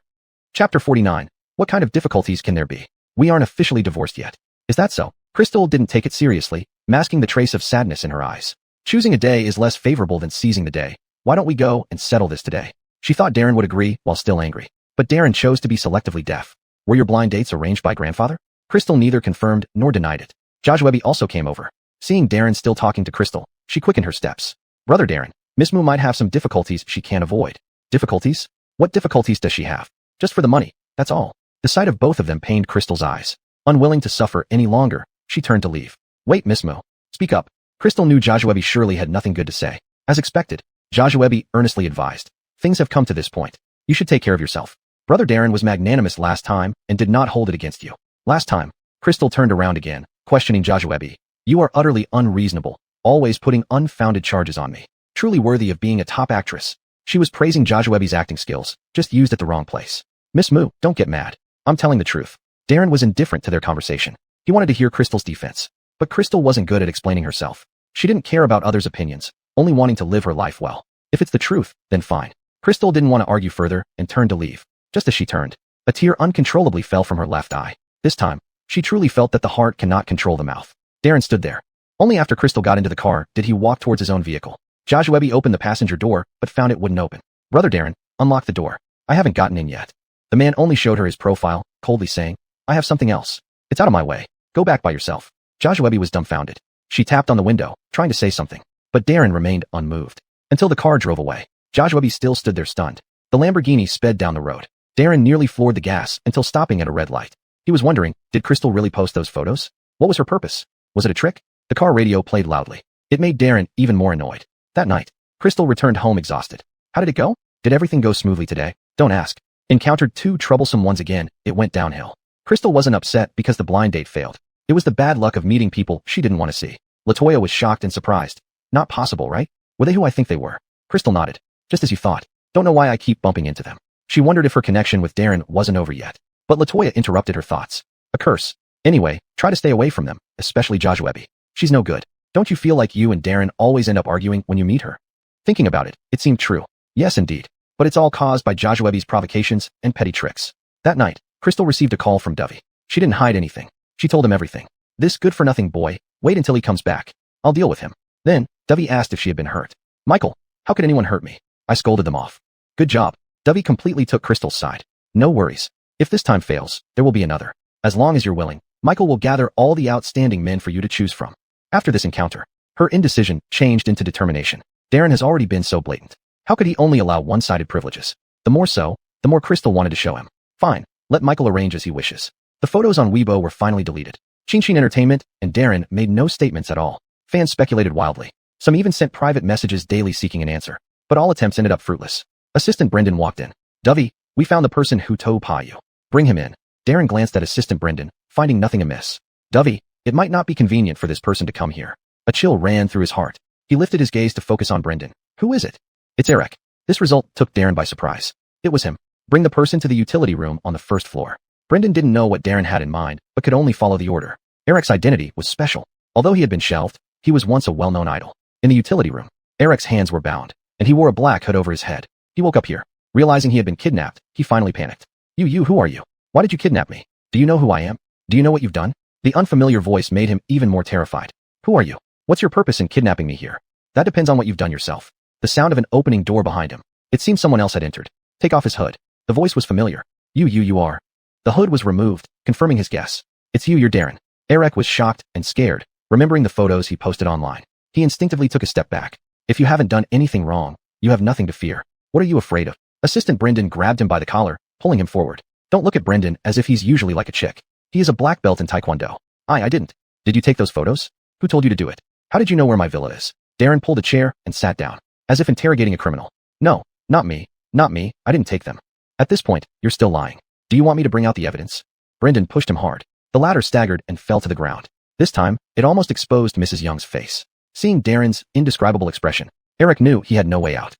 Chapter 49. What kind of difficulties can there be? We aren't officially divorced yet. Is that so? Crystal didn't take it seriously, masking the trace of sadness in her eyes. Choosing a day is less favorable than seizing the day. Why don't we go and settle this today? She thought Darren would agree while still angry. But Darren chose to be selectively deaf. Were your blind dates arranged by grandfather? Crystal neither confirmed nor denied it. Joshua also came over. Seeing Darren still talking to Crystal, She quickened her steps. Brother Darren, Miss Moo might have some difficulties she can't avoid. Difficulties? What difficulties does she have? Just for the money, that's all. The sight of both of them pained Crystal's eyes. Unwilling to suffer any longer, she turned to leave. Wait, Miss Moo. Speak up. Crystal knew Joshua surely had nothing good to say. As expected, Joshua earnestly advised. Things have come to this point. You should take care of yourself. Brother Darren was magnanimous last time and did not hold it against you. Last time, Crystal turned around again, questioning Joshua. You are utterly unreasonable, always putting unfounded charges on me. Truly worthy of being a top actress. She was praising Joshua's acting skills, just used at the wrong place. Miss Moo, don't get mad. I'm telling the truth. Darren was indifferent to their conversation. He wanted to hear Crystal's defense. But Crystal wasn't good at explaining herself. She didn't care about others' opinions, only wanting to live her life well. If it's the truth, then fine. Crystal didn't want to argue further and turned to leave. Just as she turned, a tear uncontrollably fell from her left eye. This time, she truly felt that the heart cannot control the mouth. Darren stood there. Only after Crystal got into the car did he walk towards his own vehicle. Joshua opened the passenger door, but found it wouldn't open. Brother Darren, unlock the door. I haven't gotten in yet. The man only showed her his profile, coldly saying, I have something else. It's out of my way. Go back by yourself. Joshua was dumbfounded. She tapped on the window, trying to say something. But Darren remained unmoved. Until the car drove away. Joshua still stood there stunned. The Lamborghini sped down the road. Darren nearly floored the gas until stopping at a red light. He was wondering, did Crystal really post those photos? What was her purpose? Was it a trick? The car radio played loudly. It made Darren even more annoyed. That night, Crystal returned home exhausted. How did it go? Did everything go smoothly today? Don't ask. Encountered two troublesome ones again, it went downhill. Crystal wasn't upset because the blind date failed. It was the bad luck of meeting people she didn't want to see. LaToya was shocked and surprised. Not possible, right? Were they who I think they were? Crystal nodded. Just as you thought. Don't know why I keep bumping into them. She wondered if her connection with Darren wasn't over yet. But LaToya interrupted her thoughts. A curse. Anyway, try to stay away from them, especially Joshua. She's no good. Don't you feel like you and Darren always end up arguing when you meet her? Thinking about it, it seemed true. Yes, indeed. But it's all caused by Joshua's provocations and petty tricks. That night, Crystal received a call from Dovey. She didn't hide anything. She told him everything. This good-for-nothing boy, wait until he comes back. I'll deal with him. Then, Dovey asked if she had been hurt. Michael, how could anyone hurt me? I scolded them off. Good job. Dovey completely took Crystal's side. No worries. If this time fails, there will be another. As long as you're willing, Michael will gather all the outstanding men for you to choose from. After this encounter, her indecision changed into determination. Darren has already been so blatant. How could he only allow one-sided privileges? The more so, the more Crystal wanted to show him. Fine, let Michael arrange as he wishes. The photos on Weibo were finally deleted. Chin Entertainment and Darren made no statements at all. Fans speculated wildly. Some even sent private messages daily seeking an answer. But all attempts ended up fruitless. Assistant Brendan walked in. Dovey, we found the person who told you. Bring him in. Darren glanced at Assistant Brendan, finding nothing amiss. Dovey, it might not be convenient for this person to come here. A chill ran through his heart. He lifted his gaze to focus on Brendan. Who is it? It's Eric. This result took Darren by surprise. It was him. Bring the person to the utility room on the first floor. Brendan didn't know what Darren had in mind, but could only follow the order. Eric's identity was special. Although he had been shelved, he was once a well-known idol. In the utility room, Eric's hands were bound, and he wore a black hood over his head. He woke up here. Realizing he had been kidnapped, he finally panicked. Who are you? Why did you kidnap me? Do you know who I am? Do you know what you've done? The unfamiliar voice made him even more terrified. Who are you? What's your purpose in kidnapping me here? That depends on what you've done yourself. The sound of an opening door behind him. It seemed someone else had entered. Take off his hood. The voice was familiar. You are. The hood was removed, confirming his guess. It's you're Darren. Eric was shocked and scared, remembering the photos he posted online. He instinctively took a step back. If you haven't done anything wrong, you have nothing to fear. What are you afraid of? Assistant Brendan grabbed him by the collar, pulling him forward. Don't look at Brendan as if he's usually like a chick. He is a black belt in Taekwondo. I didn't. Did you take those photos? Who told you to do it? How did you know where my villa is? Darren pulled a chair and sat down, as if interrogating a criminal. No, not me. Not me, I didn't take them. At this point, you're still lying. Do you want me to bring out the evidence? Brendan pushed him hard. The latter staggered and fell to the ground. This time, it almost exposed Mrs. Young's face. Seeing Darren's indescribable expression, Eric knew he had no way out.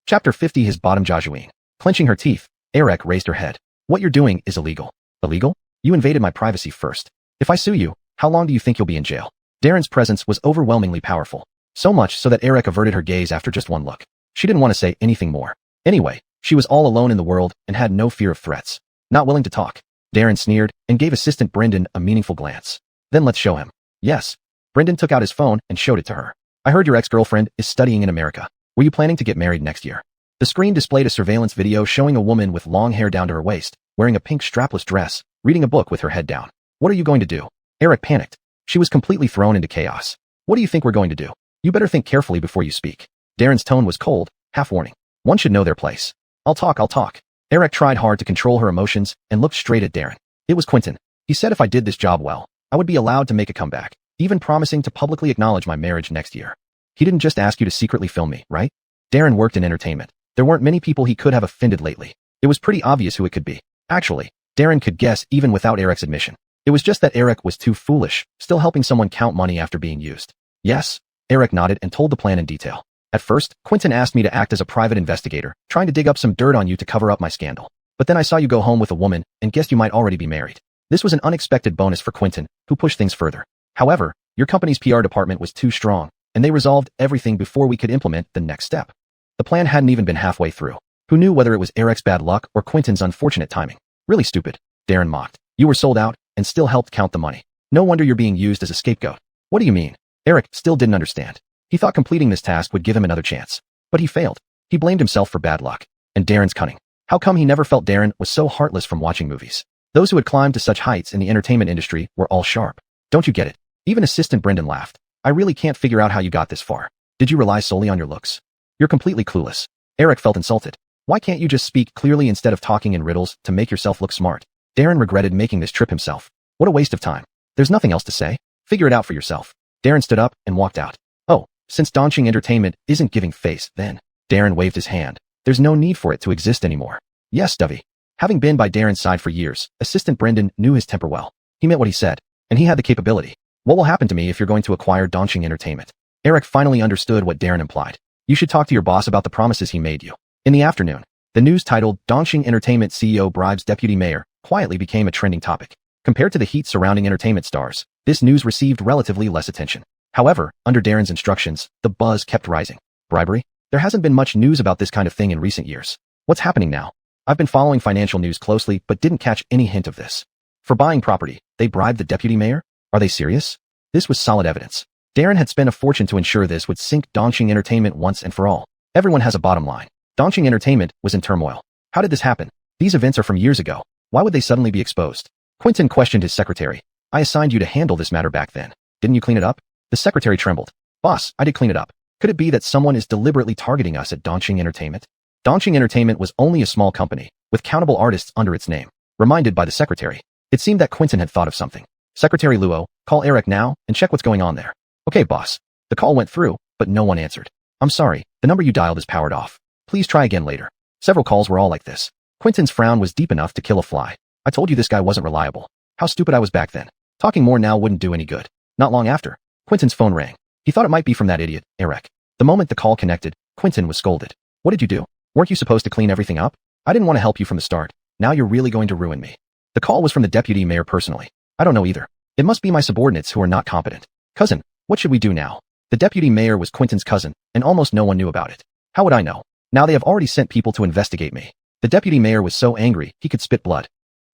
Chapter 50. His bottom Joshua. Clenching her teeth, Eric raised her head. What you're doing is illegal. Illegal? You invaded my privacy first. If I sue you, how long do you think you'll be in jail? Darren's presence was overwhelmingly powerful. So much so that Eric averted her gaze after just one look. She didn't want to say anything more. Anyway, she was all alone in the world and had no fear of threats. Not willing to talk. Darren sneered and gave Assistant Brendan a meaningful glance. Then let's show him. Yes. Brendan took out his phone and showed it to her. I heard your ex-girlfriend is studying in America. Were you planning to get married next year? The screen displayed a surveillance video showing a woman with long hair down to her waist, wearing a pink strapless dress, reading a book with her head down. What are you going to do? Eric panicked. She was completely thrown into chaos. What do you think we're going to do? You better think carefully before you speak. Darren's tone was cold, half-warning. One should know their place. I'll talk. Eric tried hard to control her emotions and looked straight at Darren. It was Quentin. He said if I did this job well, I would be allowed to make a comeback, even promising to publicly acknowledge my marriage next year. He didn't just ask you to secretly film me, right? Darren worked in entertainment. There weren't many people he could have offended lately. It was pretty obvious who it could be. Actually, Darren could guess even without Eric's admission. It was just that Eric was too foolish, still helping someone count money after being used. Yes, Eric nodded and told the plan in detail. At first, Quentin asked me to act as a private investigator, trying to dig up some dirt on you to cover up my scandal. But then I saw you go home with a woman and guessed you might already be married. This was an unexpected bonus for Quentin, who pushed things further. However, your company's PR department was too strong, and they resolved everything before we could implement the next step. The plan hadn't even been halfway through. Who knew whether it was Eric's bad luck or Quentin's unfortunate timing? Really stupid, Darren mocked. You were sold out and still helped count the money. No wonder you're being used as a scapegoat. What do you mean? Eric still didn't understand. He thought completing this task would give him another chance. But he failed. He blamed himself for bad luck. And Darren's cunning. How come he never felt Darren was so heartless from watching movies? Those who had climbed to such heights in the entertainment industry were all sharp. Don't you get it? Even Assistant Brendan laughed. I really can't figure out how you got this far. Did you rely solely on your looks? You're completely clueless. Eric felt insulted. Why can't you just speak clearly instead of talking in riddles to make yourself look smart? Darren regretted making this trip himself. What a waste of time. There's nothing else to say. Figure it out for yourself. Darren stood up and walked out. Oh, since Daunching Entertainment isn't giving face, then. Darren waved his hand. There's no need for it to exist anymore. Yes, Dovey. Having been by Darren's side for years, Assistant Brendan knew his temper well. He meant what he said, and he had the capability. What will happen to me if you're going to acquire Daunching Entertainment? Eric finally understood what Darren implied. You should talk to your boss about the promises he made you. In the afternoon, the news titled Daunching Entertainment CEO Bribes Deputy Mayor quietly became a trending topic. Compared to the heat surrounding entertainment stars, this news received relatively less attention. However, under Darren's instructions, the buzz kept rising. Bribery? There hasn't been much news about this kind of thing in recent years. What's happening now? I've been following financial news closely but didn't catch any hint of this. For buying property, they bribed the deputy mayor? Are they serious? This was solid evidence. Darren had spent a fortune to ensure this would sink Daunching Entertainment once and for all. Everyone has a bottom line. Daunching Entertainment was in turmoil. How did this happen? These events are from years ago. Why would they suddenly be exposed? Quentin questioned his secretary. I assigned you to handle this matter back then. Didn't you clean it up? The secretary trembled. Boss, I did clean it up. Could it be that someone is deliberately targeting us at Daunching Entertainment? Daunching Entertainment was only a small company, with countable artists under its name. Reminded by the secretary. It seemed that Quentin had thought of something. Secretary Luo, call Eric now and check what's going on there. Okay, boss. The call went through, but no one answered. I'm sorry, the number you dialed is powered off. Please try again later. Several calls were all like this. Quentin's frown was deep enough to kill a fly. I told you this guy wasn't reliable. How stupid I was back then. Talking more now wouldn't do any good. Not long after, Quentin's phone rang. He thought it might be from that idiot, Eric. The moment the call connected, Quentin was scolded. What did you do? Weren't you supposed to clean everything up? I didn't want to help you from the start. Now you're really going to ruin me. The call was from the deputy mayor personally. I don't know either. It must be my subordinates who are not competent. Cousin, what should we do now? The deputy mayor was Quentin's cousin, and almost no one knew about it. How would I know? Now they have already sent people to investigate me. The deputy mayor was so angry, he could spit blood.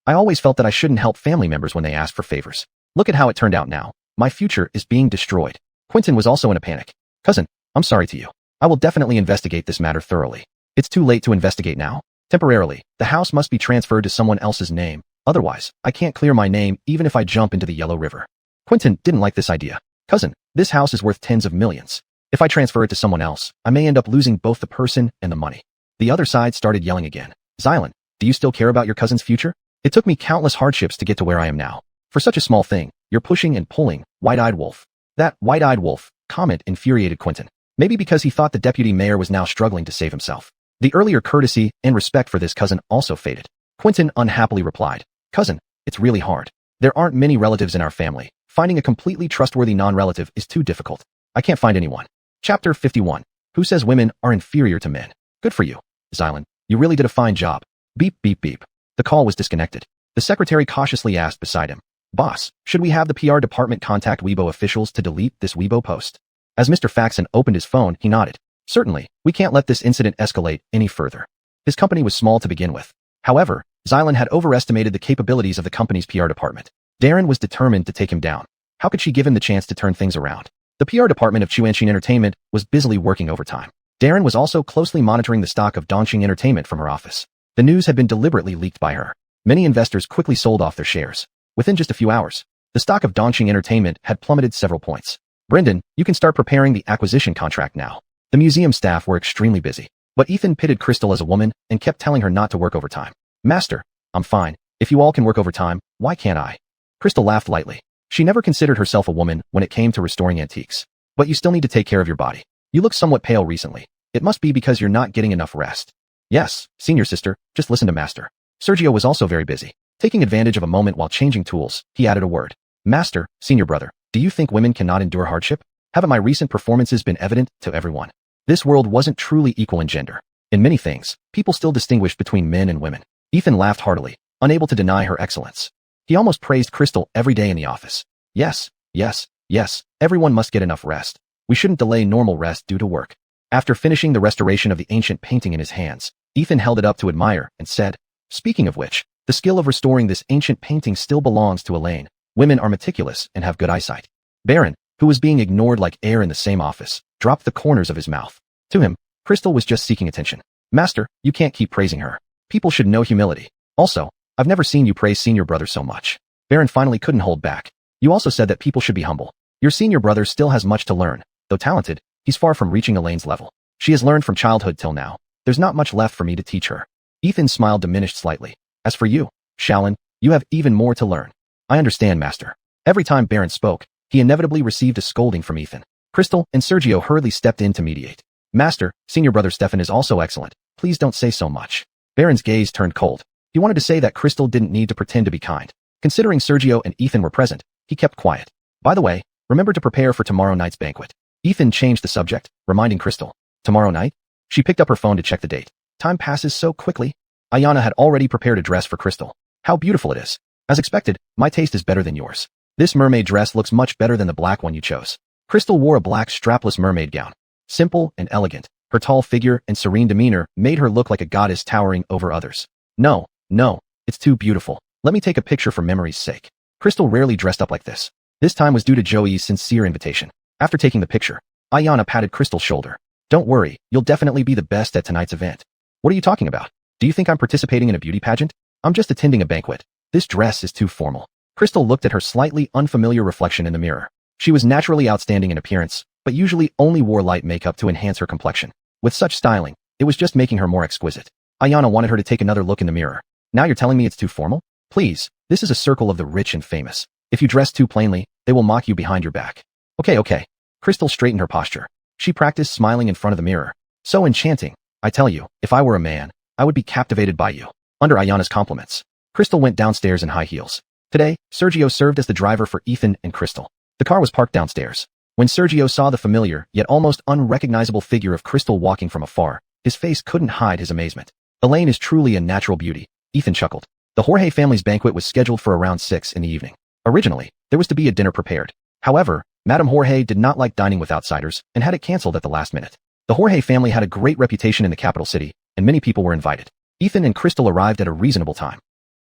I always felt that I shouldn't help family members when they asked for favors. Look at how it turned out now. My future is being destroyed. Quentin was also in a panic. Cousin, I'm sorry to you. I will definitely investigate this matter thoroughly. It's too late to investigate now. Temporarily, the house must be transferred to someone else's name. Otherwise, I can't clear my name even if I jump into the Yellow River. Quentin didn't like this idea. Cousin, this house is worth tens of millions. If I transfer it to someone else, I may end up losing both the person and the money. The other side started yelling again. Xylan, do you still care about your cousin's future? It took me countless hardships to get to where I am now. For such a small thing, you're pushing and pulling, white-eyed wolf. That white-eyed wolf comment infuriated Quentin. Maybe because he thought the deputy mayor was now struggling to save himself. The earlier courtesy and respect for this cousin also faded. Quentin unhappily replied, Cousin, it's really hard. There aren't many relatives in our family. Finding a completely trustworthy non-relative is too difficult. I can't find anyone. Chapter 51. Who says women are inferior to men? Good for you, Xylan. You really did a fine job. Beep, beep, beep. The call was disconnected. The secretary cautiously asked beside him, Boss, should we have the PR department contact Weibo officials to delete this Weibo post? As Mr. Faxon opened his phone, he nodded. Certainly, we can't let this incident escalate any further. His company was small to begin with. However, Xylan had overestimated the capabilities of the company's PR department. Darren was determined to take him down. How could she give him the chance to turn things around? The PR department of Chuanshin Entertainment was busily working overtime. Darren was also closely monitoring the stock of Daunching Entertainment from her office. The news had been deliberately leaked by her. Many investors quickly sold off their shares. Within just a few hours, the stock of Daunching Entertainment had plummeted several points. Brendan, you can start preparing the acquisition contract now. The museum staff were extremely busy, but Ethan pitted Crystal as a woman and kept telling her not to work overtime. Master, I'm fine. If you all can work overtime, why can't I? Crystal laughed lightly. She never considered herself a woman when it came to restoring antiques. But you still need to take care of your body. You look somewhat pale recently. It must be because you're not getting enough rest. Yes, senior sister, just listen to Master. Sergio was also very busy. Taking advantage of a moment while changing tools, he added a word. Master, senior brother, do you think women cannot endure hardship? Haven't my recent performances been evident to everyone? This world wasn't truly equal in gender. In many things, people still distinguished between men and women. Ethan laughed heartily, unable to deny her excellence. He almost praised Crystal every day in the office. Yes, everyone must get enough rest. We shouldn't delay normal rest due to work. After finishing the restoration of the ancient painting in his hands, Ethan held it up to admire and said, speaking of which, the skill of restoring this ancient painting still belongs to Elaine. Women are meticulous and have good eyesight. Baron, who was being ignored like air in the same office, dropped the corners of his mouth. To him, Crystal was just seeking attention. Master, you can't keep praising her. People should know humility. Also, I've never seen you praise senior brother so much. Baron finally couldn't hold back. You also said that people should be humble. Your senior brother still has much to learn. Though talented, he's far from reaching Elaine's level. She has learned from childhood till now. There's not much left for me to teach her. Ethan's smile diminished slightly. As for you, Shallon, you have even more to learn. I understand, Master. Every time Baron spoke, he inevitably received a scolding from Ethan. Crystal and Sergio hurriedly stepped in to mediate. Master, senior brother Stefan is also excellent. Please don't say so much. Baron's gaze turned cold. He wanted to say that Crystal didn't need to pretend to be kind. Considering Sergio and Ethan were present, he kept quiet. By the way, remember to prepare for tomorrow night's banquet. Ethan changed the subject, reminding Crystal. Tomorrow night? She picked up her phone to check the date. Time passes so quickly. Ayana had already prepared a dress for Crystal. How beautiful it is. As expected, my taste is better than yours. This mermaid dress looks much better than the black one you chose. Crystal wore a black strapless mermaid gown. Simple and elegant, her tall figure and serene demeanor made her look like a goddess towering over others. No, it's too beautiful. Let me take a picture for memory's sake. Crystal rarely dressed up like this. This time was due to Joey's sincere invitation. After taking the picture, Ayana patted Crystal's shoulder. Don't worry, you'll definitely be the best at tonight's event. What are you talking about? Do you think I'm participating in a beauty pageant? I'm just attending a banquet. This dress is too formal. Crystal looked at her slightly unfamiliar reflection in the mirror. She was naturally outstanding in appearance, but usually only wore light makeup to enhance her complexion. With such styling, it was just making her more exquisite. Ayana wanted her to take another look in the mirror. Now you're telling me it's too formal? Please, this is a circle of the rich and famous. If you dress too plainly, they will mock you behind your back. Okay. Crystal straightened her posture. She practiced smiling in front of the mirror. So enchanting. I tell you, if I were a man, I would be captivated by you. Under Ayana's compliments, Crystal went downstairs in high heels. Today, Sergio served as the driver for Ethan and Crystal. The car was parked downstairs. When Sergio saw the familiar, yet almost unrecognizable figure of Crystal walking from afar, his face couldn't hide his amazement. Elaine is truly a natural beauty, Ethan chuckled. The Jorge family's banquet was scheduled for around 6 in the evening. Originally, there was to be a dinner prepared. However, Madame Jorge did not like dining with outsiders and had it canceled at the last minute. The Jorge family had a great reputation in the capital city, and many people were invited. Ethan and Crystal arrived at a reasonable time.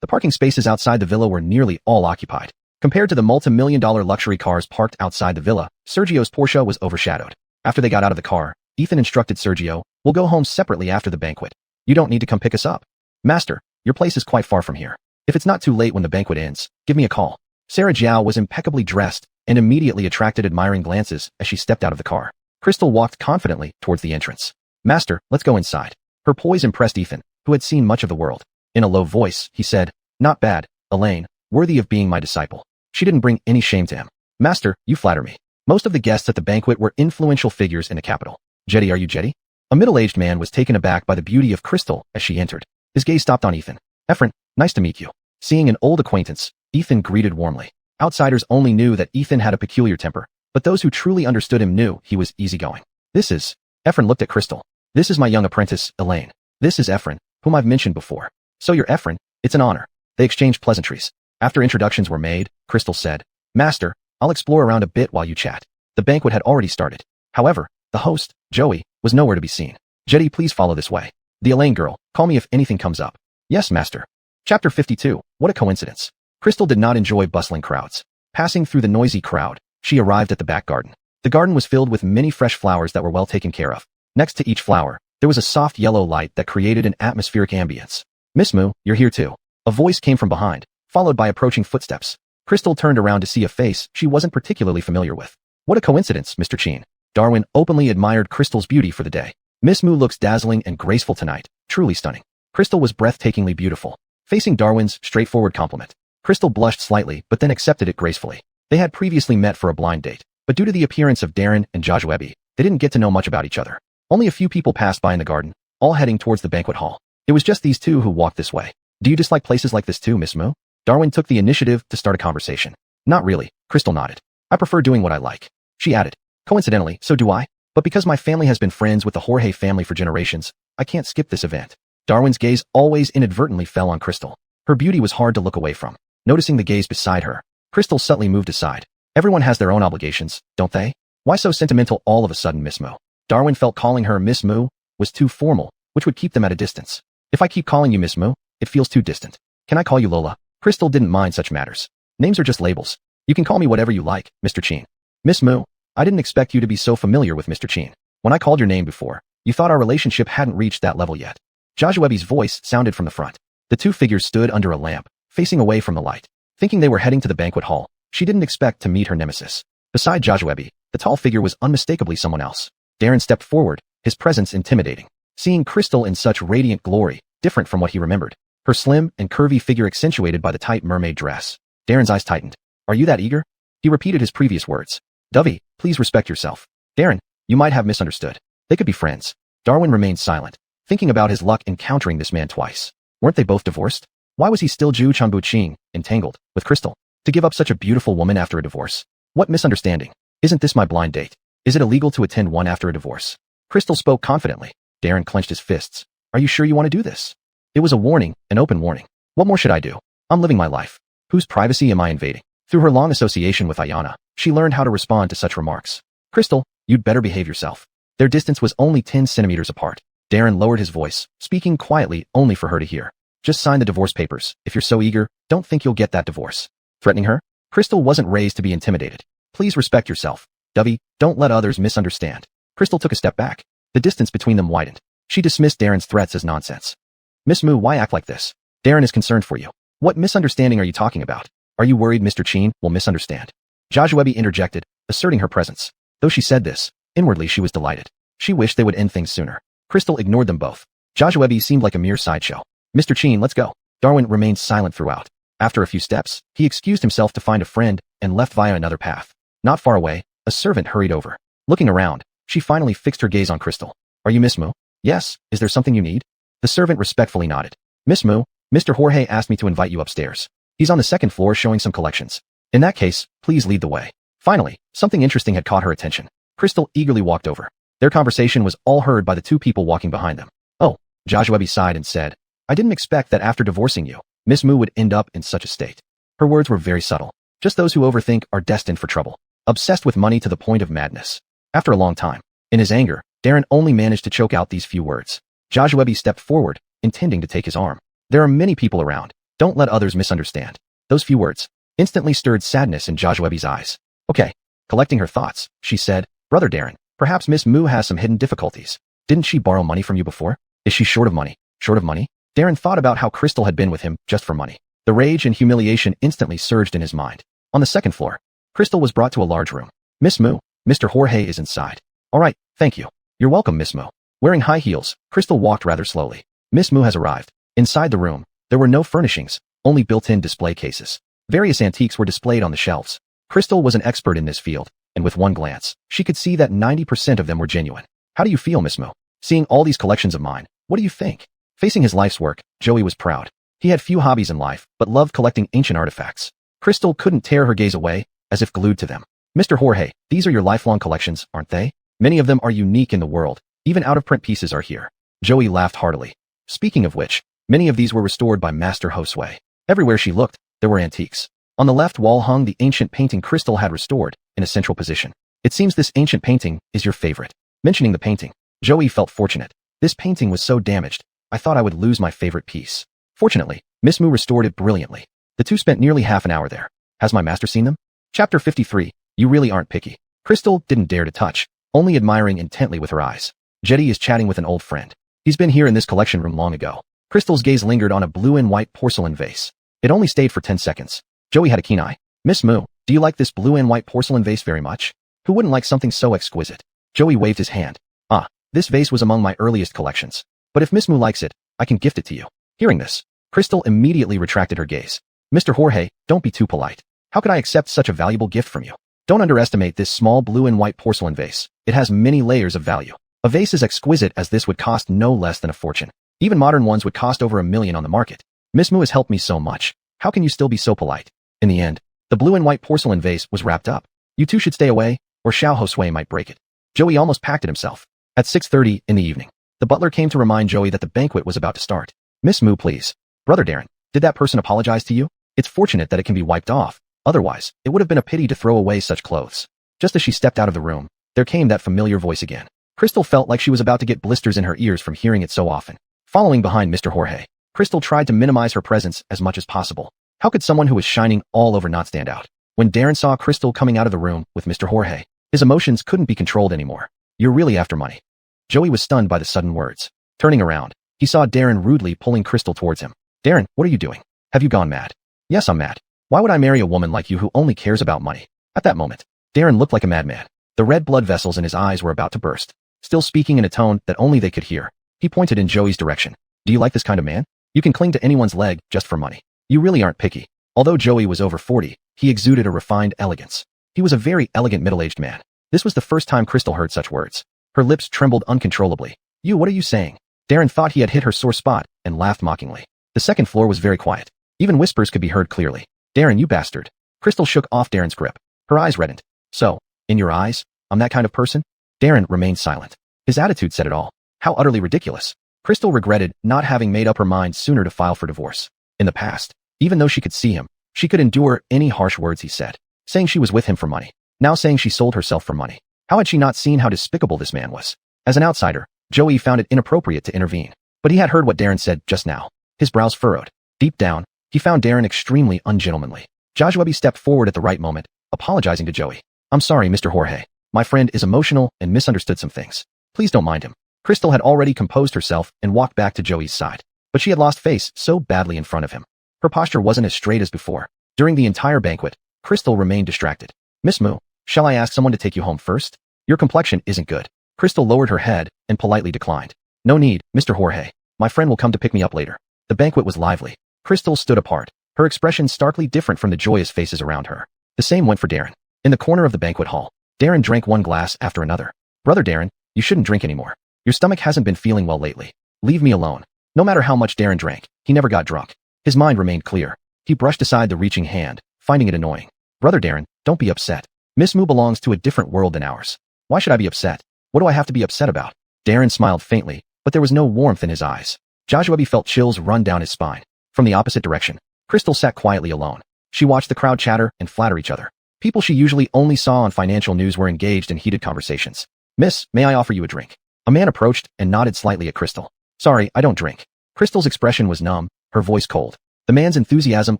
The parking spaces outside the villa were nearly all occupied. Compared to the multi-million-dollar luxury cars parked outside the villa, Sergio's Porsche was overshadowed. After they got out of the car, Ethan instructed Sergio, "We'll go home separately after the banquet. You don't need to come pick us up. Master, your place is quite far from here. If it's not too late when the banquet ends, give me a call." Sarah Jiao was impeccably dressed and immediately attracted admiring glances as she stepped out of the car. Crystal walked confidently towards the entrance. "Master, let's go inside." Her poise impressed Ethan, who had seen much of the world. In a low voice, he said, "Not bad, Elaine, worthy of being my disciple." She didn't bring any shame to him. "Master, you flatter me." Most of the guests at the banquet were influential figures in the capital. "Jetty, are you Jetty?" A middle-aged man was taken aback by the beauty of Crystal as she entered. His gaze stopped on Ethan. "Ephraim, nice to meet you." Seeing an old acquaintance, Ethan greeted warmly. Outsiders only knew that Ethan had a peculiar temper, but those who truly understood him knew he was easygoing. Ephraim looked at Crystal. "This is my young apprentice, Elaine. This is Ephraim, whom I've mentioned before." "So you're Ephraim, it's an honor." They exchanged pleasantries. After introductions were made, Crystal said, "Master, I'll explore around a bit while you chat." The banquet had already started. However, the host, Joey, was nowhere to be seen. "Jetty, please follow this way. The Elaine girl, call me if anything comes up." "Yes, master." Chapter 52, What a Coincidence. Crystal did not enjoy bustling crowds. Passing through the noisy crowd, she arrived at the back garden. The garden was filled with many fresh flowers that were well taken care of. Next to each flower, there was a soft yellow light that created an atmospheric ambience. "Miss Moo, you're here too." A voice came from behind, followed by approaching footsteps. Crystal turned around to see a face she wasn't particularly familiar with. What a coincidence, Mr. Cheen. Darwin openly admired Crystal's beauty for the day. Miss Moo looks dazzling and graceful tonight, truly stunning. Crystal was breathtakingly beautiful. Facing Darwin's straightforward compliment, Crystal blushed slightly but then accepted it gracefully. They had previously met for a blind date, but due to the appearance of Darren and Joshua, they didn't get to know much about each other. Only a few people passed by in the garden, all heading towards the banquet hall. It was just these two who walked this way. Do you dislike places like this too, Miss Moo? Darwin took the initiative to start a conversation. Not really, Crystal nodded. I prefer doing what I like. She added, coincidentally, so do I. But because my family has been friends with the Jorge family for generations, I can't skip this event. Darwin's gaze always inadvertently fell on Crystal. Her beauty was hard to look away from. Noticing the gaze beside her, Crystal subtly moved aside. Everyone has their own obligations, don't they? Why so sentimental all of a sudden, Miss Moo? Darwin felt calling her Miss Moo was too formal, which would keep them at a distance. If I keep calling you Miss Moo, it feels too distant. Can I call you Lola? Crystal didn't mind such matters. Names are just labels. You can call me whatever you like, Mr. Cheen. Miss Moo, I didn't expect you to be so familiar with Mr. Cheen. When I called your name before, you thought our relationship hadn't reached that level yet. Joshua's voice sounded from the front. The two figures stood under a lamp, facing away from the light. Thinking they were heading to the banquet hall, she didn't expect to meet her nemesis. Beside Joshua, the tall figure was unmistakably someone else. Darren stepped forward, his presence intimidating. Seeing Crystal in such radiant glory, different from what he remembered. Her slim and curvy figure accentuated by the tight mermaid dress. Darren's eyes tightened. Are you that eager? He repeated his previous words. Dovey, please respect yourself. Darren, you might have misunderstood. They could be friends. Darwin remained silent, thinking about his luck encountering this man twice. Weren't they both divorced? Why was he still Ju Changbu-Ching, entangled with Crystal? To give up such a beautiful woman after a divorce? What misunderstanding? Isn't this my blind date? Is it illegal to attend one after a divorce? Crystal spoke confidently. Darren clenched his fists. Are you sure you want to do this? It was a warning, an open warning. What more should I do? I'm living my life. Whose privacy am I invading? Through her long association with Ayana, she learned how to respond to such remarks. Crystal, you'd better behave yourself. Their distance was only 10 centimeters apart. Darren lowered his voice, speaking quietly only for her to hear. Just sign the divorce papers. If you're so eager, don't think you'll get that divorce. Threatening her? Crystal wasn't raised to be intimidated. Please respect yourself. Dovey, don't let others misunderstand. Crystal took a step back. The distance between them widened. She dismissed Darren's threats as nonsense. Miss Moo, why act like this? Darren is concerned for you. What misunderstanding are you talking about? Are you worried Mr. Cheen will misunderstand? Joshua interjected, asserting her presence. Though she said this, inwardly she was delighted. She wished they would end things sooner. Crystal ignored them both. Joshua seemed like a mere sideshow. Mr. Cheen, let's go. Darwin remained silent throughout. After a few steps, he excused himself to find a friend and left via another path. Not far away, a servant hurried over. Looking around, she finally fixed her gaze on Crystal. Are you Miss Moo? Yes, is there something you need? The servant respectfully nodded. Miss Moo, Mr. Jorge asked me to invite you upstairs. He's on the second floor showing some collections. In that case, please lead the way. Finally, something interesting had caught her attention. Crystal eagerly walked over. Their conversation was all heard by the two people walking behind them. Oh, Joshua sighed and said, I didn't expect that after divorcing you, Miss Moo would end up in such a state. Her words were very subtle. Just those who overthink are destined for trouble. Obsessed with money to the point of madness. After a long time, in his anger, Darren only managed to choke out these few words. Joshua stepped forward, intending to take his arm. There are many people around. Don't let others misunderstand. Those few words instantly stirred sadness in Joshua's eyes. Okay. Collecting her thoughts, she said, Brother Darren, perhaps Miss Moo has some hidden difficulties. Didn't she borrow money from you before? Is she short of money? Short of money? Darren thought about how Crystal had been with him just for money. The rage and humiliation instantly surged in his mind. On the second floor, Crystal was brought to a large room. Miss Moo, Mr. Jorge is inside. All right, thank you. You're welcome, Miss Moo. Wearing high heels, Crystal walked rather slowly. Miss Moo has arrived. Inside the room, there were no furnishings, only built-in display cases. Various antiques were displayed on the shelves. Crystal was an expert in this field, and with one glance, she could see that 90% of them were genuine. How do you feel, Miss Moo? Seeing all these collections of mine, what do you think? Facing his life's work, Joey was proud. He had few hobbies in life, but loved collecting ancient artifacts. Crystal couldn't tear her gaze away, as if glued to them. Mr. Jorge, these are your lifelong collections, aren't they? Many of them are unique in the world. Even out-of-print pieces are here. Joey laughed heartily. Speaking of which, many of these were restored by Master Josue. Everywhere she looked, there were antiques. On the left wall hung the ancient painting Crystal had restored, in a central position. It seems this ancient painting is your favorite. Mentioning the painting, Joey felt fortunate. This painting was so damaged, I thought I would lose my favorite piece. Fortunately, Miss Moo restored it brilliantly. The two spent nearly half an hour there. Has my master seen them? Chapter 53. You really aren't picky. Crystal didn't dare to touch, only admiring intently with her eyes. Jetty is chatting with an old friend. He's been here in this collection room long ago. Crystal's gaze lingered on a blue and white porcelain vase. It only stayed for 10 seconds. Joey had a keen eye. Miss Moo, do you like this blue and white porcelain vase very much? Who wouldn't like something so exquisite? Joey waved his hand. Ah, this vase was among my earliest collections. But if Miss Moo likes it, I can gift it to you. Hearing this, Crystal immediately retracted her gaze. Mr. Jorge, don't be too polite. How could I accept such a valuable gift from you? Don't underestimate this small blue and white porcelain vase. It has many layers of value. A vase as exquisite as this would cost no less than a fortune. Even modern ones would cost over $1 million on the market. Miss Moo has helped me so much. How can you still be so polite? In the end, the blue and white porcelain vase was wrapped up. You two should stay away, or Xiao Josue might break it. Joey almost packed it himself. At 6:30 in the evening, the butler came to remind Joey that the banquet was about to start. Miss Moo, please. Brother Darren, did that person apologize to you? It's fortunate that it can be wiped off. Otherwise, it would have been a pity to throw away such clothes. Just as she stepped out of the room, there came that familiar voice again. Crystal felt like she was about to get blisters in her ears from hearing it so often. Following behind Mr. Jorge, Crystal tried to minimize her presence as much as possible. How could someone who was shining all over not stand out? When Darren saw Crystal coming out of the room with Mr. Jorge, his emotions couldn't be controlled anymore. You're really after money. Joey was stunned by the sudden words. Turning around, he saw Darren rudely pulling Crystal towards him. Darren, what are you doing? Have you gone mad? Yes, I'm mad. Why would I marry a woman like you who only cares about money? At that moment, Darren looked like a madman. The red blood vessels in his eyes were about to burst. Still speaking in a tone that only they could hear, he pointed in Joey's direction. Do you like this kind of man? You can cling to anyone's leg just for money. You really aren't picky. Although Joey was over 40, he exuded a refined elegance. He was a very elegant middle-aged man. This was the first time Crystal heard such words. Her lips trembled uncontrollably. You, what are you saying? Darren thought he had hit her sore spot and laughed mockingly. The second floor was very quiet. Even whispers could be heard clearly. Darren, you bastard. Crystal shook off Darren's grip. Her eyes reddened. So, in your eyes, I'm that kind of person? Darren remained silent. His attitude said it all. How utterly ridiculous. Crystal regretted not having made up her mind sooner to file for divorce. In the past, even though she could see him, she could endure any harsh words he said. Saying she was with him for money. Now saying she sold herself for money. How had she not seen how despicable this man was? As an outsider, Joey found it inappropriate to intervene. But he had heard what Darren said just now. His brows furrowed. Deep down, he found Darren extremely ungentlemanly. Joshua stepped forward at the right moment, apologizing to Joey. I'm sorry, Mr. Jorge. My friend is emotional and misunderstood some things. Please don't mind him. Crystal had already composed herself and walked back to Joey's side. But she had lost face so badly in front of him. Her posture wasn't as straight as before. During the entire banquet, Crystal remained distracted. Miss Moo, shall I ask someone to take you home first? Your complexion isn't good. Crystal lowered her head and politely declined. No need, Mr. Jorge. My friend will come to pick me up later. The banquet was lively. Crystal stood apart, her expression starkly different from the joyous faces around her. The same went for Darren. In the corner of the banquet hall, Darren drank one glass after another. Brother Darren, you shouldn't drink anymore. Your stomach hasn't been feeling well lately. Leave me alone. No matter how much Darren drank, he never got drunk. His mind remained clear. He brushed aside the reaching hand, finding it annoying. Brother Darren, don't be upset. Miss Moo belongs to a different world than ours. Why should I be upset? What do I have to be upset about? Darren smiled faintly, but there was no warmth in his eyes. Joshua felt chills run down his spine. From the opposite direction, Crystal sat quietly alone. She watched the crowd chatter and flatter each other. People she usually only saw on financial news were engaged in heated conversations. Miss, may I offer you a drink? A man approached and nodded slightly at Crystal. Sorry, I don't drink. Crystal's expression was numb, her voice cold. The man's enthusiasm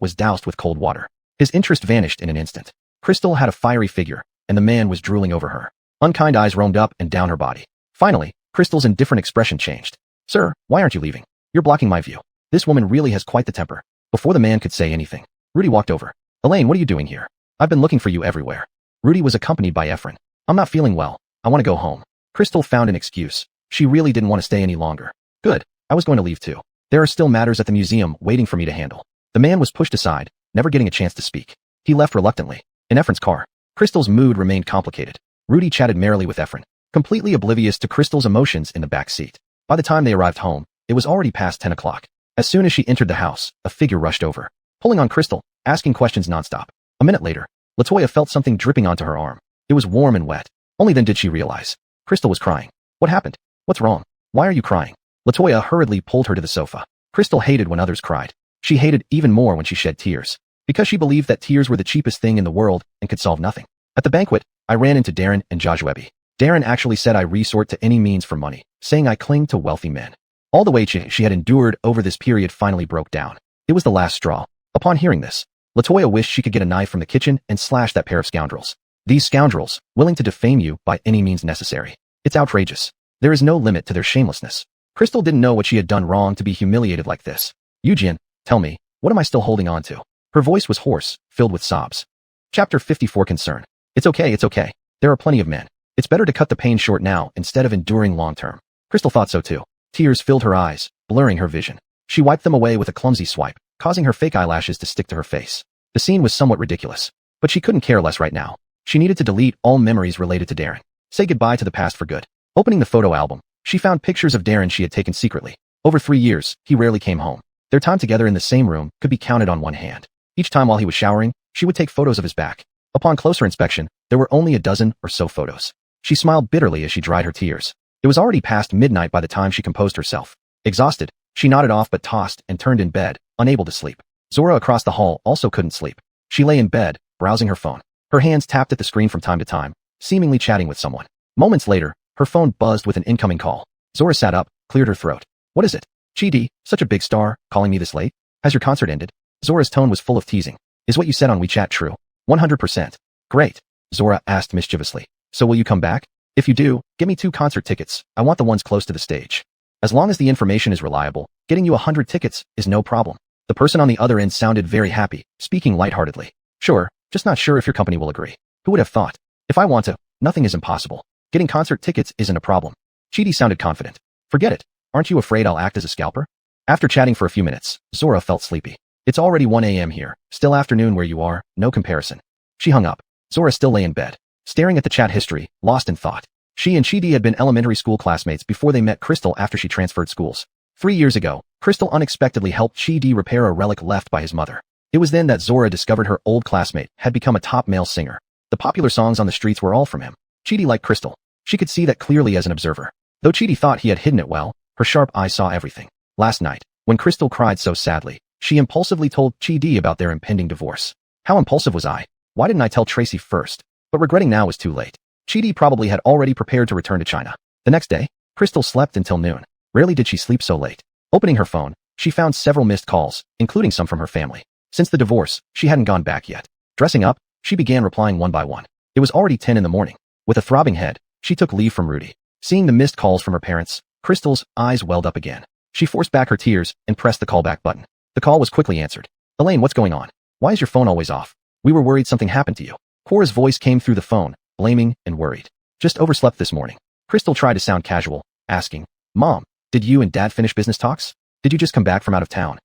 was doused with cold water. His interest vanished in an instant. Crystal had a fiery figure, and the man was drooling over her. Unkind eyes roamed up and down her body. Finally, Crystal's indifferent expression changed. Sir, why aren't you leaving? You're blocking my view. This woman really has quite the temper. Before the man could say anything, Rudy walked over. Elaine, what are you doing here? I've been looking for you everywhere. Rudy was accompanied by Efren. I'm not feeling well. I want to go home. Crystal found an excuse. She really didn't want to stay any longer. Good. I was going to leave too. There are still matters at the museum waiting for me to handle. The man was pushed aside, never getting a chance to speak. He left reluctantly. In Efren's car, Crystal's mood remained complicated. Rudy chatted merrily with Efren, completely oblivious to Crystal's emotions in the back seat. By the time they arrived home, it was already past 10 o'clock. As soon as she entered the house, a figure rushed over, pulling on Crystal, asking questions nonstop. A minute later, Latoya felt something dripping onto her arm. It was warm and wet. Only then did she realize. Crystal was crying. What happened? What's wrong? Why are you crying? Latoya hurriedly pulled her to the sofa. Crystal hated when others cried. She hated even more when she shed tears, because she believed that tears were the cheapest thing in the world and could solve nothing. At the banquet, I ran into Darren and Joshua. Darren actually said I resort to any means for money, saying I cling to wealthy men. All the weight she had endured over this period finally broke down. It was the last straw. Upon hearing this, Latoya wished she could get a knife from the kitchen and slash that pair of scoundrels. These scoundrels, willing to defame you by any means necessary. It's outrageous. There is no limit to their shamelessness. Crystal didn't know what she had done wrong to be humiliated like this. Eugene, tell me, what am I still holding on to? Her voice was hoarse, filled with sobs. Chapter 54 Concern. It's okay. There are plenty of men. It's better to cut the pain short now instead of enduring long-term. Crystal thought so too. Tears filled her eyes, blurring her vision. She wiped them away with a clumsy swipe, causing her fake eyelashes to stick to her face. The scene was somewhat ridiculous, but she couldn't care less right now. She needed to delete all memories related to Darren. Say goodbye to the past for good. Opening the photo album, she found pictures of Darren she had taken secretly. Over 3 years, he rarely came home. Their time together in the same room could be counted on one hand. Each time while he was showering, she would take photos of his back. Upon closer inspection, there were only a dozen or so photos. She smiled bitterly as she dried her tears. It was already past midnight by the time she composed herself. Exhausted, she nodded off but tossed and turned in bed, unable to sleep. Zora across the hall also couldn't sleep. She lay in bed, browsing her phone. Her hands tapped at the screen from time to time, seemingly chatting with someone. Moments later, her phone buzzed with an incoming call. Zora sat up, cleared her throat. What is it? Chidi, such a big star, calling me this late? Has your concert ended? Zora's tone was full of teasing. Is what you said on WeChat true? 100%. Great. Zora asked mischievously. So will you come back? If you do, get me 2 concert tickets. I want the ones close to the stage. As long as the information is reliable, getting you 100 tickets is no problem. The person on the other end sounded very happy, speaking lightheartedly. Sure, just not sure if your company will agree. Who would have thought? If I want to, nothing is impossible. Getting concert tickets isn't a problem. Chidi sounded confident. Forget it. Aren't you afraid I'll act as a scalper? After chatting for a few minutes, Zora felt sleepy. It's already 1 a.m. here, still afternoon where you are, no comparison. She hung up. Zora still lay in bed, staring at the chat history, lost in thought. She and Chidi had been elementary school classmates before they met Crystal after she transferred schools. 3 years ago, Crystal unexpectedly helped Chidi repair a relic left by his mother. It was then that Zora discovered her old classmate had become a top male singer. The popular songs on the streets were all from him. Chidi liked Crystal. She could see that clearly as an observer. Though Chidi thought he had hidden it well, her sharp eyes saw everything. Last night, when Crystal cried so sadly, she impulsively told Chidi about their impending divorce. How impulsive was I? Why didn't I tell Tracy first? But regretting now was too late. Chidi probably had already prepared to return to China. The next day, Crystal slept until noon. Rarely did she sleep so late. Opening her phone, she found several missed calls, including some from her family. Since the divorce, she hadn't gone back yet. Dressing up, she began replying one by one. It was already 10 in the morning. With a throbbing head, she took leave from Rudy. Seeing the missed calls from her parents, Crystal's eyes welled up again. She forced back her tears and pressed the callback button. The call was quickly answered. Elaine, what's going on? Why is your phone always off? We were worried something happened to you. Cora's voice came through the phone, blaming and worried. Just overslept this morning. Crystal tried to sound casual, asking, Mom, did you and Dad finish business talks? Did you just come back from out of town?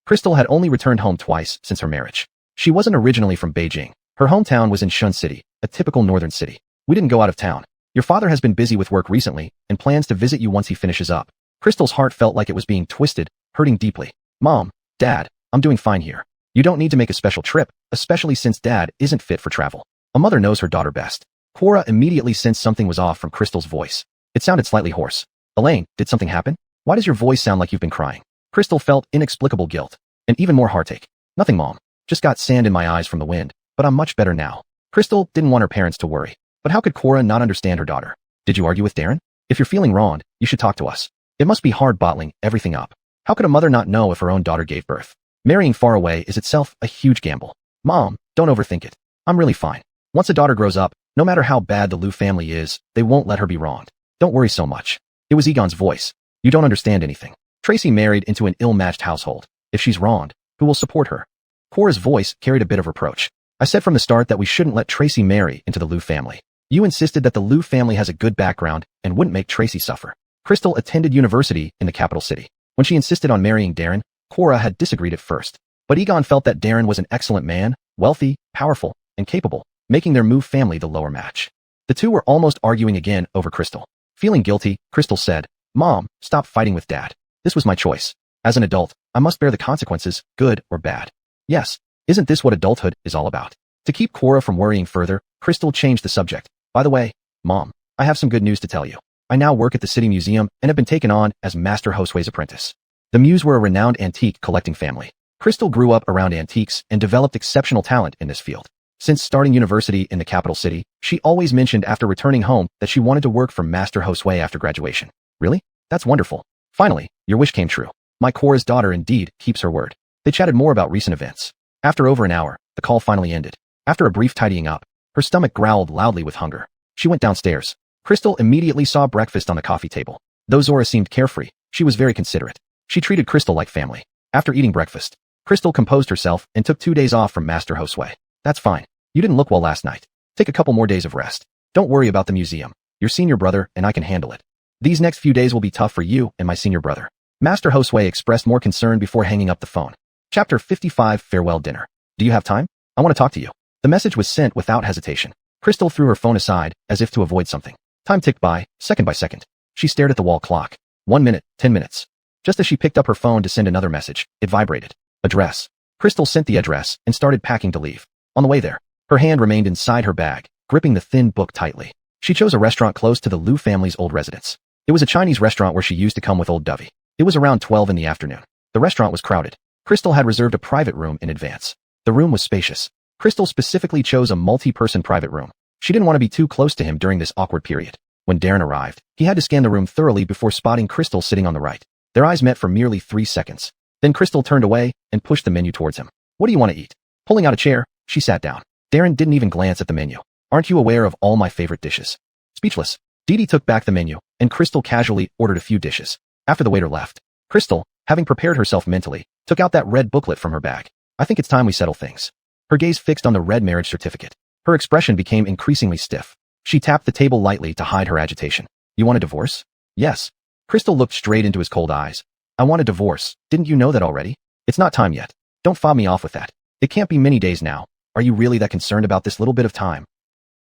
Crystal had only returned home twice since her marriage. She wasn't originally from Beijing. Her hometown was in Shun City, a typical northern city. We didn't go out of town. Your father has been busy with work recently and plans to visit you once he finishes up. Crystal's heart felt like it was being twisted, hurting deeply. Mom, Dad, I'm doing fine here. You don't need to make a special trip, especially since Dad isn't fit for travel. A mother knows her daughter best. Cora immediately sensed something was off from Crystal's voice. It sounded slightly hoarse. Elaine, did something happen? Why does your voice sound like you've been crying? Crystal felt inexplicable guilt, and even more heartache. Nothing, Mom. Just got sand in my eyes from the wind, but I'm much better now. Crystal didn't want her parents to worry. But how could Cora not understand her daughter? Did you argue with Darren? If you're feeling wronged, you should talk to us. It must be hard bottling everything up. How could a mother not know if her own daughter gave birth? Marrying far away is itself a huge gamble. Mom, don't overthink it. I'm really fine. Once a daughter grows up, no matter how bad the Liu family is, they won't let her be wronged. Don't worry so much. It was Egon's voice. You don't understand anything. Tracy married into an ill-matched household. If she's wronged, who will support her? Cora's voice carried a bit of reproach. I said from the start that we shouldn't let Tracy marry into the Liu family. You insisted that the Liu family has a good background and wouldn't make Tracy suffer. Crystal attended university in the capital city. When she insisted on marrying Darren, Cora had disagreed at first. But Egon felt that Darren was an excellent man, wealthy, powerful, and capable, making their Mu family the lower match. The two were almost arguing again over Crystal. Feeling guilty, Crystal said, Mom, stop fighting with Dad. This was my choice. As an adult, I must bear the consequences, good or bad. Yes, isn't this what adulthood is all about? To keep Cora from worrying further, Crystal changed the subject. By the way, Mom, I have some good news to tell you. I now work at the City Museum and have been taken on as Master Josue's apprentice. The Muse were a renowned antique collecting family. Crystal grew up around antiques and developed exceptional talent in this field. Since starting university in the capital city, she always mentioned after returning home that she wanted to work for Master Josue after graduation. Really? That's wonderful. Finally, your wish came true. My Cora's daughter indeed keeps her word. They chatted more about recent events. After over an hour, the call finally ended. After a brief tidying up, her stomach growled loudly with hunger. She went downstairs. Crystal immediately saw breakfast on the coffee table. Though Zora seemed carefree, she was very considerate. She treated Crystal like family. After eating breakfast, Crystal composed herself and took 2 days off from Master Josue. That's fine. You didn't look well last night. Take a couple more days of rest. Don't worry about the museum. Your senior brother and I can handle it. These next few days will be tough for you and my senior brother. Master Josue expressed more concern before hanging up the phone. Chapter 55 Farewell Dinner. Do you have time? I want to talk to you. The message was sent without hesitation. Crystal threw her phone aside as if to avoid something. Time ticked by, second by second. She stared at the wall clock. 1 minute, 10 minutes. Just as she picked up her phone to send another message, it vibrated. Address. Crystal sent the address and started packing to leave. On the way there, her hand remained inside her bag, gripping the thin book tightly. She chose a restaurant close to the Liu family's old residence. It was a Chinese restaurant where she used to come with old Dovey. It was around 12 in the afternoon. The restaurant was crowded. Crystal had reserved a private room in advance. The room was spacious. Crystal specifically chose a multi-person private room. She didn't want to be too close to him during this awkward period. When Darren arrived, he had to scan the room thoroughly before spotting Crystal sitting on the right. Their eyes met for merely 3 seconds. Then Crystal turned away and pushed the menu towards him. What do you want to eat? Pulling out a chair, she sat down. Darren didn't even glance at the menu. Aren't you aware of all my favorite dishes? Speechless, Dee took back the menu, and Crystal casually ordered a few dishes. After the waiter left, Crystal, having prepared herself mentally, took out that red booklet from her bag. I think it's time we settle things. Her gaze fixed on the red marriage certificate. Her expression became increasingly stiff. She tapped the table lightly to hide her agitation. You want a divorce? Yes. Crystal looked straight into his cold eyes. I want a divorce. Didn't you know that already? It's not time yet. Don't fob me off with that. It can't be many days now. Are you really that concerned about this little bit of time?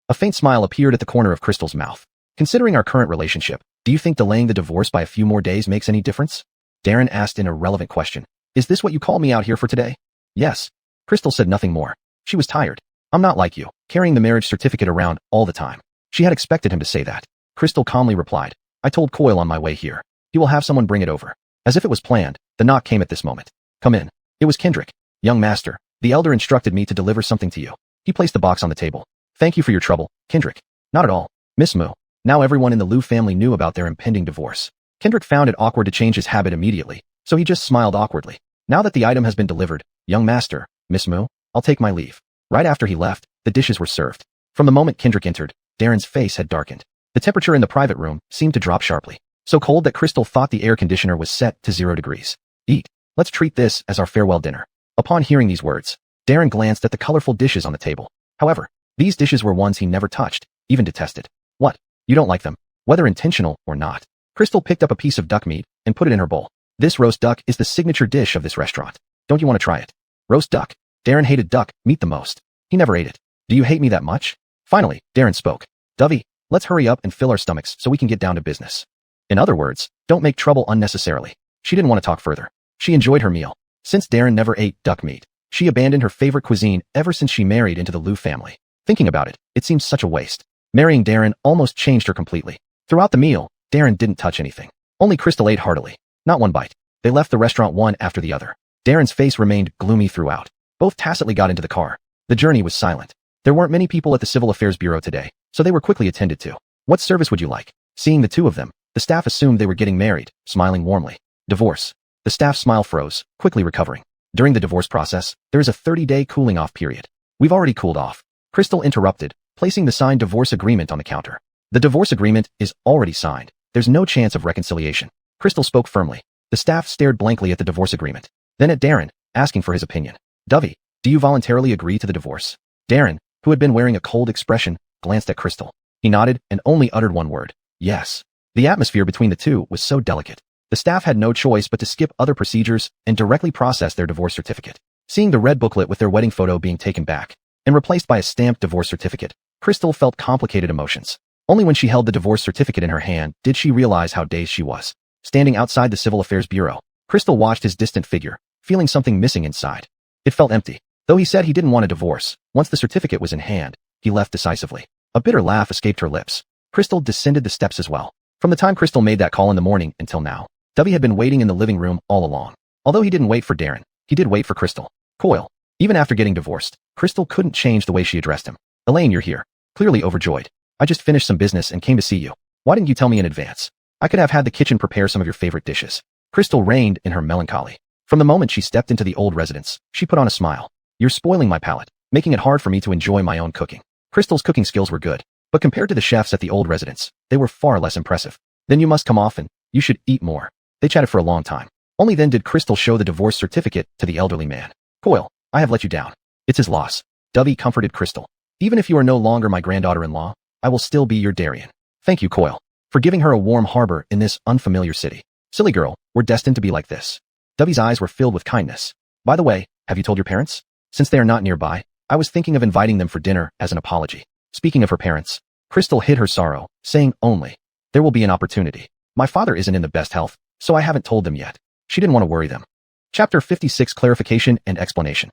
A faint smile appeared at the corner of Crystal's mouth. Considering our current relationship, do you think delaying the divorce by a few more days makes any difference? Darren asked an irrelevant question. Is this what you call me out here for today? Yes. Crystal said nothing more. She was tired. I'm not like you, carrying the marriage certificate around all the time. She had expected him to say that. Crystal calmly replied. I told Coyle on my way here. He will have someone bring it over. As if it was planned, the knock came at this moment. Come in. It was Kendrick. Young master, the elder instructed me to deliver something to you. He placed the box on the table. Thank you for your trouble, Kendrick. Not at all, Miss Moo. Now everyone in the Liu family knew about their impending divorce. Kendrick found it awkward to change his habit immediately, so he just smiled awkwardly. Now that the item has been delivered, young master, Miss Moo, I'll take my leave. Right after he left, the dishes were served. From the moment Kendrick entered, Darren's face had darkened. The temperature in the private room seemed to drop sharply, so cold that Crystal thought the air conditioner was set to 0 degrees. Eat. Let's treat this as our farewell dinner. Upon hearing these words, Darren glanced at the colorful dishes on the table. However, these dishes were ones he never touched, even detested. What? You don't like them? Whether intentional or not. Crystal picked up a piece of duck meat and put it in her bowl. This roast duck is the signature dish of this restaurant. Don't you want to try it? Roast duck. Darren hated duck meat the most. He never ate it. Do you hate me that much? Finally, Darren spoke. Dovey, let's hurry up and fill our stomachs so we can get down to business. In other words, don't make trouble unnecessarily. She didn't want to talk further. She enjoyed her meal. Since Darren never ate duck meat, she abandoned her favorite cuisine ever since she married into the Liu family. Thinking about it, it seems such a waste. Marrying Darren almost changed her completely. Throughout the meal, Darren didn't touch anything. Only Crystal ate heartily. Not one bite. They left the restaurant one after the other. Darren's face remained gloomy throughout. Both tacitly got into the car. The journey was silent. There weren't many people at the Civil Affairs Bureau today, so they were quickly attended to. What service would you like? Seeing the two of them, the staff assumed they were getting married, smiling warmly. Divorce. The staff's smile froze, quickly recovering. During the divorce process, there is a 30-day cooling-off period. We've already cooled off. Crystal interrupted, placing the signed divorce agreement on the counter. The divorce agreement is already signed. There's no chance of reconciliation. Crystal spoke firmly. The staff stared blankly at the divorce agreement, then at Darren, asking for his opinion. Dovey, do you voluntarily agree to the divorce? Darren, who had been wearing a cold expression, glanced at Crystal. He nodded and only uttered one word. Yes. The atmosphere between the two was so delicate. The staff had no choice but to skip other procedures and directly process their divorce certificate. Seeing the red booklet with their wedding photo being taken back and replaced by a stamped divorce certificate, Crystal felt complicated emotions. Only when she held the divorce certificate in her hand did she realize how dazed she was. Standing outside the Civil Affairs Bureau, Crystal watched his distant figure, feeling something missing inside. It felt empty. Though he said he didn't want a divorce, once the certificate was in hand, he left decisively. A bitter laugh escaped her lips. Crystal descended the steps as well. From the time Crystal made that call in the morning until now, Dovey had been waiting in the living room all along. Although he didn't wait for Darren, he did wait for Crystal. Coyle. Even after getting divorced, Crystal couldn't change the way she addressed him. Elaine, you're here. Clearly overjoyed. I just finished some business and came to see you. Why didn't you tell me in advance? I could have had the kitchen prepare some of your favorite dishes. Crystal reigned in her melancholy. From the moment she stepped into the old residence, she put on a smile. You're spoiling my palate, making it hard for me to enjoy my own cooking. Crystal's cooking skills were good, but compared to the chefs at the old residence, they were far less impressive. Then you must come often. You should eat more. They chatted for a long time. Only then did Crystal show the divorce certificate to the elderly man. Coyle, I have let you down. It's his loss. Dovey comforted Crystal. Even if you are no longer my granddaughter-in-law, I will still be your Darien. Thank you, Coil, for giving her a warm harbor in this unfamiliar city. Silly girl, we're destined to be like this. Dovey's eyes were filled with kindness. By the way, have you told your parents? Since they are not nearby, I was thinking of inviting them for dinner as an apology. Speaking of her parents, Crystal hid her sorrow, saying only, there will be an opportunity. My father isn't in the best health, so I haven't told them yet. She didn't want to worry them. Chapter 56 Clarification and Explanation.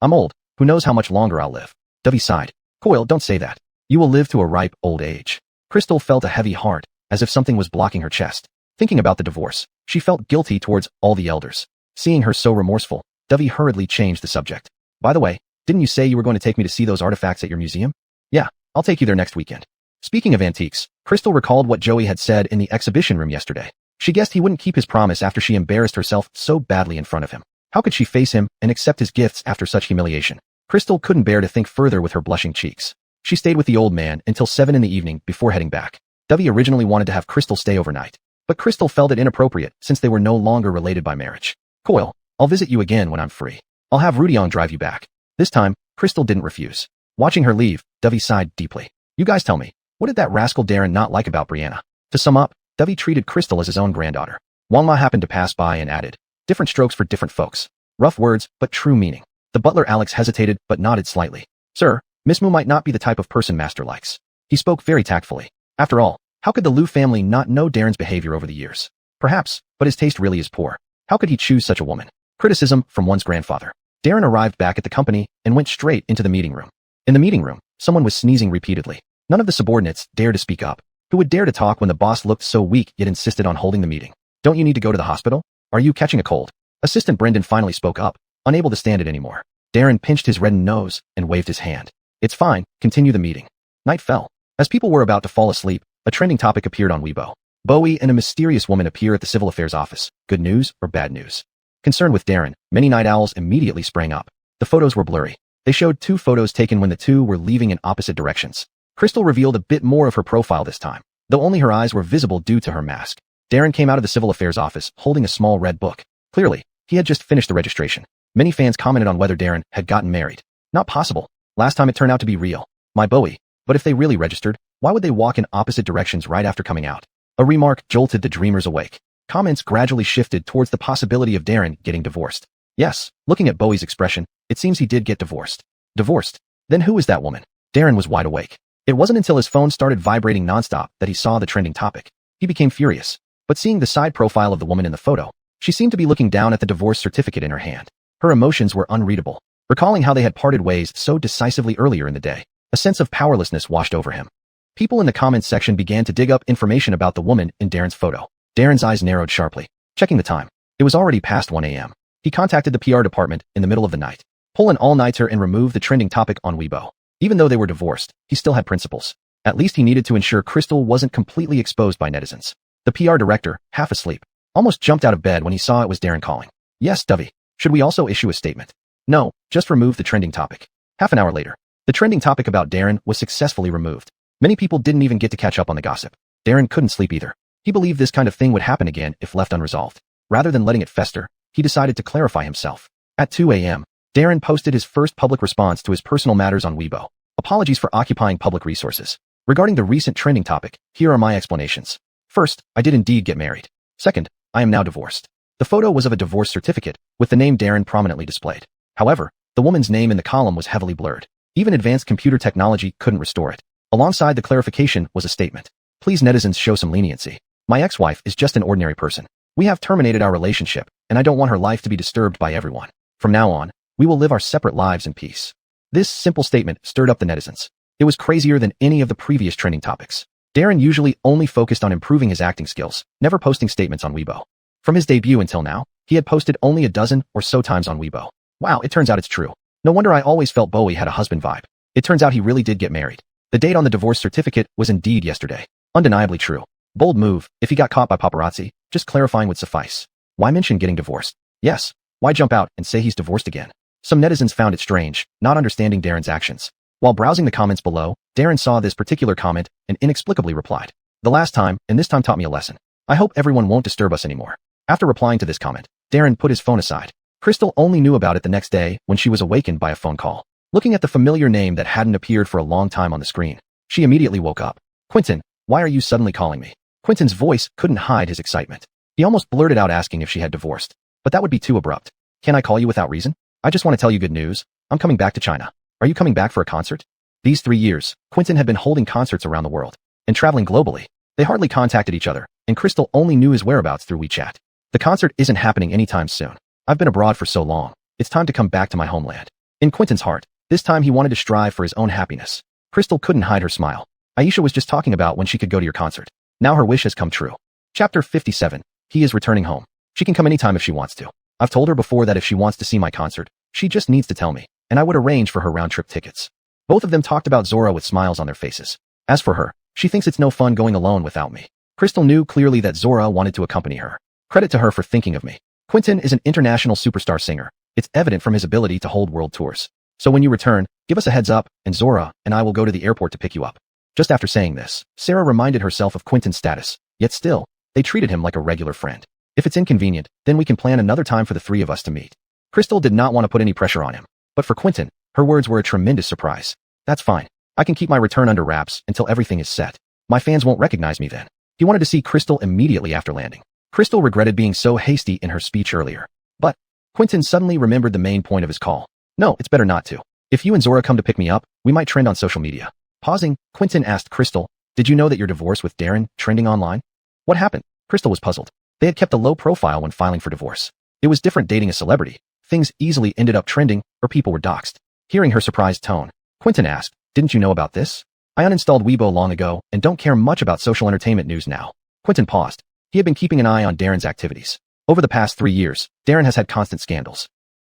I'm old. Who knows how much longer I'll live? Dovey sighed. Coil, don't say that. You will live to a ripe old age. Crystal felt a heavy heart, as if something was blocking her chest. Thinking about the divorce, she felt guilty towards all the elders. Seeing her so remorseful, Dovey hurriedly changed the subject. By the way, didn't you say you were going to take me to see those artifacts at your museum? Yeah, I'll take you there next weekend. Speaking of antiques, Crystal recalled what Joey had said in the exhibition room yesterday. She guessed he wouldn't keep his promise after she embarrassed herself so badly in front of him. How could she face him and accept his gifts after such humiliation? Crystal couldn't bear to think further with her blushing cheeks. She stayed with the old man until 7 in the evening before heading back. Dovey originally wanted to have Crystal stay overnight, but Crystal felt it inappropriate since they were no longer related by marriage. Coil, I'll visit you again when I'm free. I'll have Rudion drive you back. This time, Crystal didn't refuse. Watching her leave, Dovey sighed deeply. You guys tell me, what did that rascal Darren not like about Brianna? To sum up, Dovey treated Crystal as his own granddaughter. Wangma happened to pass by and added, different strokes for different folks. Rough words, but true meaning. The butler Alex hesitated but nodded slightly. Sir, Miss Moo might not be the type of person Master likes. He spoke very tactfully. After all, how could the Liu family not know Darren's behavior over the years? Perhaps, but his taste really is poor. How could he choose such a woman? Criticism from one's grandfather. Darren arrived back at the company and went straight into the meeting room. In the meeting room, someone was sneezing repeatedly. None of the subordinates dared to speak up. Who would dare to talk when the boss looked so weak yet insisted on holding the meeting? Don't you need to go to the hospital? Are you catching a cold? Assistant Brendan finally spoke up, unable to stand it anymore. Darren pinched his reddened nose and waved his hand. It's fine, continue the meeting. Night fell. As people were about to fall asleep, a trending topic appeared on Weibo. Bowie and a mysterious woman appear at the civil affairs office. Good news or bad news? Concerned with Darren, many night owls immediately sprang up. The photos were blurry. They showed 2 photos taken when the two were leaving in opposite directions. Crystal revealed a bit more of her profile this time, though only her eyes were visible due to her mask. Darren came out of the civil affairs office holding a small red book. Clearly, he had just finished the registration. Many fans commented on whether Darren had gotten married. Not possible. Last time it turned out to be real. My Bowie. But if they really registered, why would they walk in opposite directions right after coming out? A remark jolted the dreamers awake. Comments gradually shifted towards the possibility of Darren getting divorced. Yes, looking at Bowie's expression, it seems he did get divorced. Divorced? Then who is that woman? Darren was wide awake. It wasn't until his phone started vibrating nonstop that he saw the trending topic. He became furious. But seeing the side profile of the woman in the photo, she seemed to be looking down at the divorce certificate in her hand. Her emotions were unreadable. Recalling how they had parted ways so decisively earlier in the day, a sense of powerlessness washed over him. People in the comments section began to dig up information about the woman in Darren's photo. Darren's eyes narrowed sharply. Checking the time. It was already past 1 a.m. He contacted the PR department in the middle of the night. Pull an all-nighter and remove the trending topic on Weibo. Even though they were divorced, he still had principles. At least he needed to ensure Crystal wasn't completely exposed by netizens. The PR director, half asleep, almost jumped out of bed when he saw it was Darren calling. Yes, Dovey. Should we also issue a statement? No, just remove the trending topic. Half an hour later, the trending topic about Darren was successfully removed. Many people didn't even get to catch up on the gossip. Darren couldn't sleep either. He believed this kind of thing would happen again if left unresolved. Rather than letting it fester, he decided to clarify himself. At 2 a.m., Darren posted his first public response to his personal matters on Weibo. Apologies for occupying public resources. Regarding the recent trending topic, here are my explanations. First, I did indeed get married. Second, I am now divorced. The photo was of a divorce certificate, with the name Darren prominently displayed. However, the woman's name in the column was heavily blurred. Even advanced computer technology couldn't restore it. Alongside the clarification was a statement. Please netizens show some leniency. My ex-wife is just an ordinary person. We have terminated our relationship, and I don't want her life to be disturbed by everyone. From now on, we will live our separate lives in peace. This simple statement stirred up the netizens. It was crazier than any of the previous trending topics. Darren usually only focused on improving his acting skills, never posting statements on Weibo. From his debut until now, he had posted only a dozen or so times on Weibo. Wow, it turns out it's true. No wonder I always felt Bowie had a husband vibe. It turns out he really did get married. The date on the divorce certificate was indeed yesterday. Undeniably true. Bold move. If he got caught by paparazzi, just clarifying would suffice. Why mention getting divorced? Yes. Why jump out and say he's divorced again? Some netizens found it strange, not understanding Darren's actions. While browsing the comments below, Darren saw this particular comment and inexplicably replied. The last time, and this time taught me a lesson. I hope everyone won't disturb us anymore. After replying to this comment, Darren put his phone aside. Crystal only knew about it the next day when she was awakened by a phone call. Looking at the familiar name that hadn't appeared for a long time on the screen, She immediately woke up. Quentin, why are you suddenly calling me? Quentin's voice couldn't hide his excitement. He almost blurted out asking if she had divorced. But that would be too abrupt. Can I call you without reason? I just want to tell you good news. I'm coming back to China. Are you coming back for a concert? These 3 years, Quentin had been holding concerts around the world and traveling globally. They hardly contacted each other, and Crystal only knew his whereabouts through WeChat. The concert isn't happening anytime soon. I've been abroad for so long. It's time to come back to my homeland. In Quentin's heart, this time he wanted to strive for his own happiness. Crystal couldn't hide her smile. Aisha was just talking about when she could go to your concert. Now her wish has come true. Chapter 57. He is returning home. She can come anytime if she wants to. I've told her before that if she wants to see my concert, she just needs to tell me, and I would arrange for her round-trip tickets. Both of them talked about Zora with smiles on their faces. As for her, she thinks it's no fun going alone without me. Crystal knew clearly that Zora wanted to accompany her. Credit to her for thinking of me. Quentin is an international superstar singer. It's evident from his ability to hold world tours. So when you return, give us a heads up, and Zora and I will go to the airport to pick you up. Just after saying this, Sarah reminded herself of Quentin's status, yet still, they treated him like a regular friend. If it's inconvenient, then we can plan another time for the 3 of us to meet. Crystal did not want to put any pressure on him. But for Quentin, her words were a tremendous surprise. That's fine. I can keep my return under wraps until everything is set. My fans won't recognize me then. He wanted to see Crystal immediately after landing. Crystal regretted being so hasty in her speech earlier. But Quentin suddenly remembered the main point of his call. No, it's better not to. If you and Zora come to pick me up, we might trend on social media. Pausing, Quentin asked Crystal, did you know that your divorce with Darren trending online? What happened? Crystal was puzzled. They had kept a low profile when filing for divorce. It was different dating a celebrity. Things easily ended up trending, or people were doxxed. Hearing her surprised tone, Quentin asked, didn't you know about this? I uninstalled Weibo long ago and don't care much about social entertainment news now. Quentin paused. He had been keeping an eye on Darren's activities. Over the past 3 years, Darren has had constant scandals.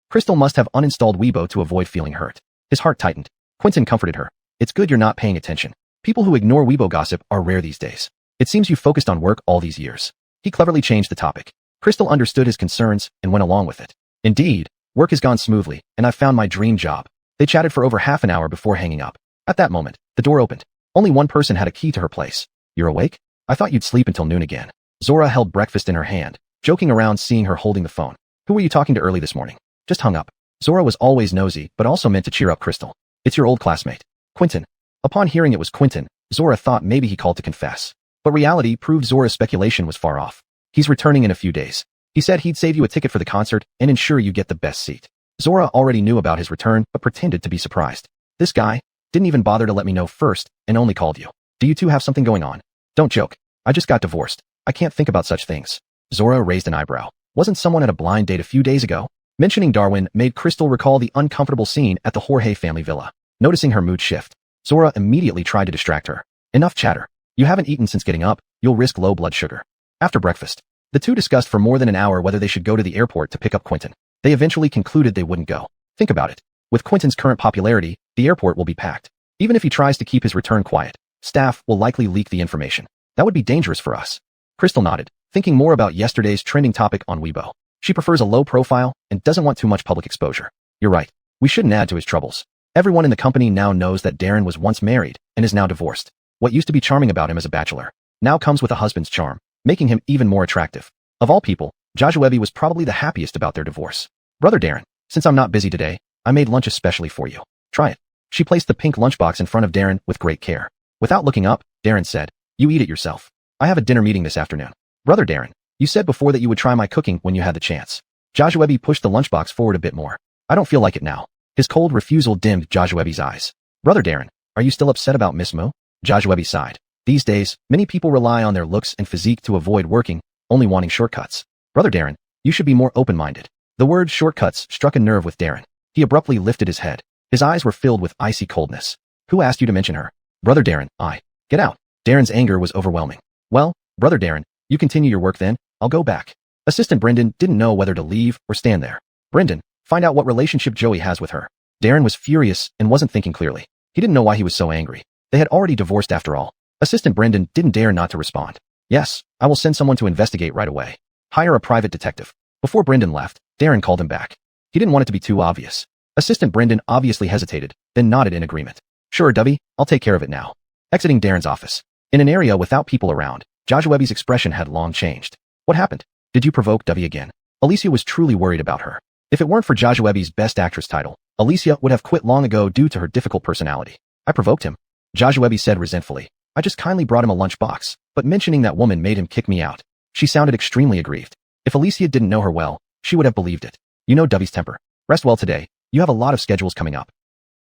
Crystal must have uninstalled Weibo to avoid feeling hurt. His heart tightened. Quentin comforted her. It's good you're not paying attention. People who ignore Weibo gossip are rare these days. It seems you focused on work all these years. He cleverly changed the topic. Crystal understood his concerns and went along with it. Indeed, work has gone smoothly, and I've found my dream job. They chatted for over half an hour before hanging up. At that moment, the door opened. Only one person had a key to her place. You're awake? I thought you'd sleep until noon again. Zora held breakfast in her hand, joking around seeing her holding the phone. Who were you talking to early this morning? Just hung up. Zora was always nosy, but also meant to cheer up Crystal. It's your old classmate. Quentin. Upon hearing it was Quentin, Zora thought maybe he called to confess. But reality proved Zora's speculation was far off. He's returning in a few days. He said he'd save you a ticket for the concert and ensure you get the best seat. Zora already knew about his return but pretended to be surprised. This guy didn't even bother to let me know first and only called you. Do you two have something going on? Don't joke. I just got divorced. I can't think about such things. Zora raised an eyebrow. Wasn't someone at a blind date a few days ago? Mentioning Darwin made Crystal recall the uncomfortable scene at the Jorge family villa. Noticing her mood shift, Zora immediately tried to distract her. Enough chatter. You haven't eaten since getting up, you'll risk low blood sugar. After breakfast, the two discussed for more than an hour whether they should go to the airport to pick up Quentin. They eventually concluded they wouldn't go. Think about it. With Quentin's current popularity, the airport will be packed. Even if he tries to keep his return quiet, staff will likely leak the information. That would be dangerous for us. Crystal nodded, thinking more about yesterday's trending topic on Weibo. She prefers a low profile and doesn't want too much public exposure. You're right. We shouldn't add to his troubles. Everyone in the company now knows that Darren was once married and is now divorced. What used to be charming about him as a bachelor now comes with a husband's charm, making him even more attractive. Of all people, Joshua was probably the happiest about their divorce. Brother Darren, since I'm not busy today, I made lunch especially for you. Try it. She placed the pink lunchbox in front of Darren with great care. Without looking up, Darren said, you eat it yourself. I have a dinner meeting this afternoon. Brother Darren, you said before that you would try my cooking when you had the chance. Joshua pushed the lunchbox forward a bit more. I don't feel like it now. His cold refusal dimmed Joshua's eyes. Brother Darren, are you still upset about Miss Mo? Joshua sighed. These days, many people rely on their looks and physique to avoid working, only wanting shortcuts. Brother Darren, you should be more open-minded. The word shortcuts struck a nerve with Darren. He abruptly lifted his head. His eyes were filled with icy coldness. Who asked you to mention her? Brother Darren, Get out. Darren's anger was overwhelming. Well, Brother Darren, you continue your work then, I'll go back. Assistant Brendan didn't know whether to leave or stand there. Brendan, find out what relationship Joey has with her. Darren was furious and wasn't thinking clearly. He didn't know why he was so angry. They had already divorced after all. Assistant Brendan didn't dare not to respond. Yes, I will send someone to investigate right away. Hire a private detective. Before Brendan left, Darren called him back. He didn't want it to be too obvious. Assistant Brendan obviously hesitated, then nodded in agreement. Sure, Dovey, I'll take care of it now. Exiting Darren's office. In an area without people around, Joshua's expression had long changed. What happened? Did you provoke Dovey again? Alicia was truly worried about her. If it weren't for Joshua's Best Actress title, Alicia would have quit long ago due to her difficult personality. I provoked him. Jajuebi said resentfully. I just kindly brought him a lunchbox, but mentioning that woman made him kick me out. She sounded extremely aggrieved. If Alicia didn't know her well, she would have believed it. You know Dovey's temper. Rest well today. You have a lot of schedules coming up.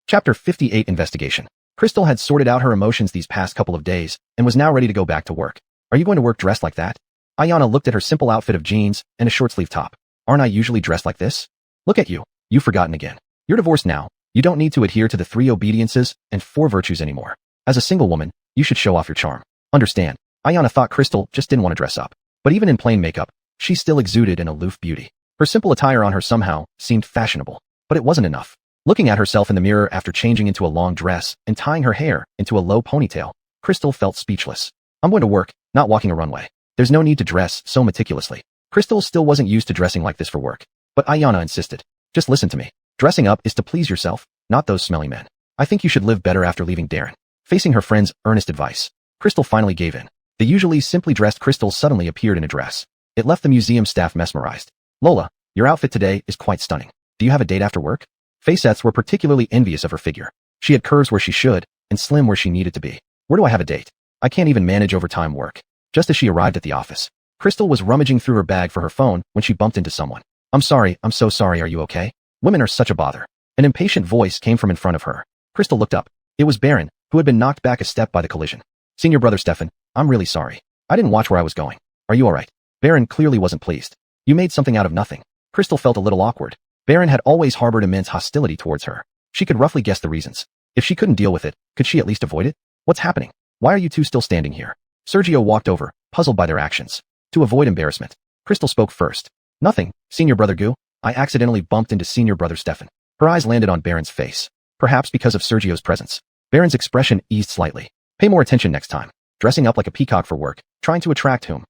Chapter 58 Investigation. Crystal had sorted out her emotions these past couple of days and was now ready to go back to work. Are you going to work dressed like that? Ayana looked at her simple outfit of jeans and a short-sleeve top. Aren't I usually dressed like this? Look at you. You've forgotten again. You're divorced now. You don't need to adhere to the 3 obediences and 4 virtues anymore. As a single woman, you should show off your charm. Understand. Ayana thought Crystal just didn't want to dress up. But even in plain makeup, she still exuded an aloof beauty. Her simple attire on her somehow seemed fashionable. But it wasn't enough. Looking at herself in the mirror after changing into a long dress and tying her hair into a low ponytail, Crystal felt speechless. I'm going to work, not walking a runway. There's no need to dress so meticulously. Crystal still wasn't used to dressing like this for work. But Ayana insisted. Just listen to me. Dressing up is to please yourself, not those smelly men. I think you should live better after leaving Darren. Facing her friend's earnest advice, Crystal finally gave in. The usually simply dressed Crystal suddenly appeared in a dress. It left the museum staff mesmerized. Lola, your outfit today is quite stunning. Do you have a date after work? Facettes were particularly envious of her figure. She had curves where she should, and slim where she needed to be. Where do I have a date? I can't even manage overtime work. Just as she arrived at the office, Crystal was rummaging through her bag for her phone when she bumped into someone. I'm so sorry, are you okay? Women are such a bother. An impatient voice came from in front of her. Crystal looked up. It was Baron, who had been knocked back a step by the collision. Senior brother Stefan, I'm really sorry. I didn't watch where I was going. Are you alright? Baron clearly wasn't pleased. You made something out of nothing. Crystal felt a little awkward. Baron had always harbored immense hostility towards her. She could roughly guess the reasons. If she couldn't deal with it, could she at least avoid it? What's happening? Why are you two still standing here? Sergio walked over, puzzled by their actions. To avoid embarrassment, Crystal spoke first. Nothing, Senior Brother Gu. I accidentally bumped into Senior Brother Stefan. Her eyes landed on Baron's face. Perhaps because of Sergio's presence. Baron's expression eased slightly. Pay more attention next time. Dressing up like a peacock for work, trying to attract whom?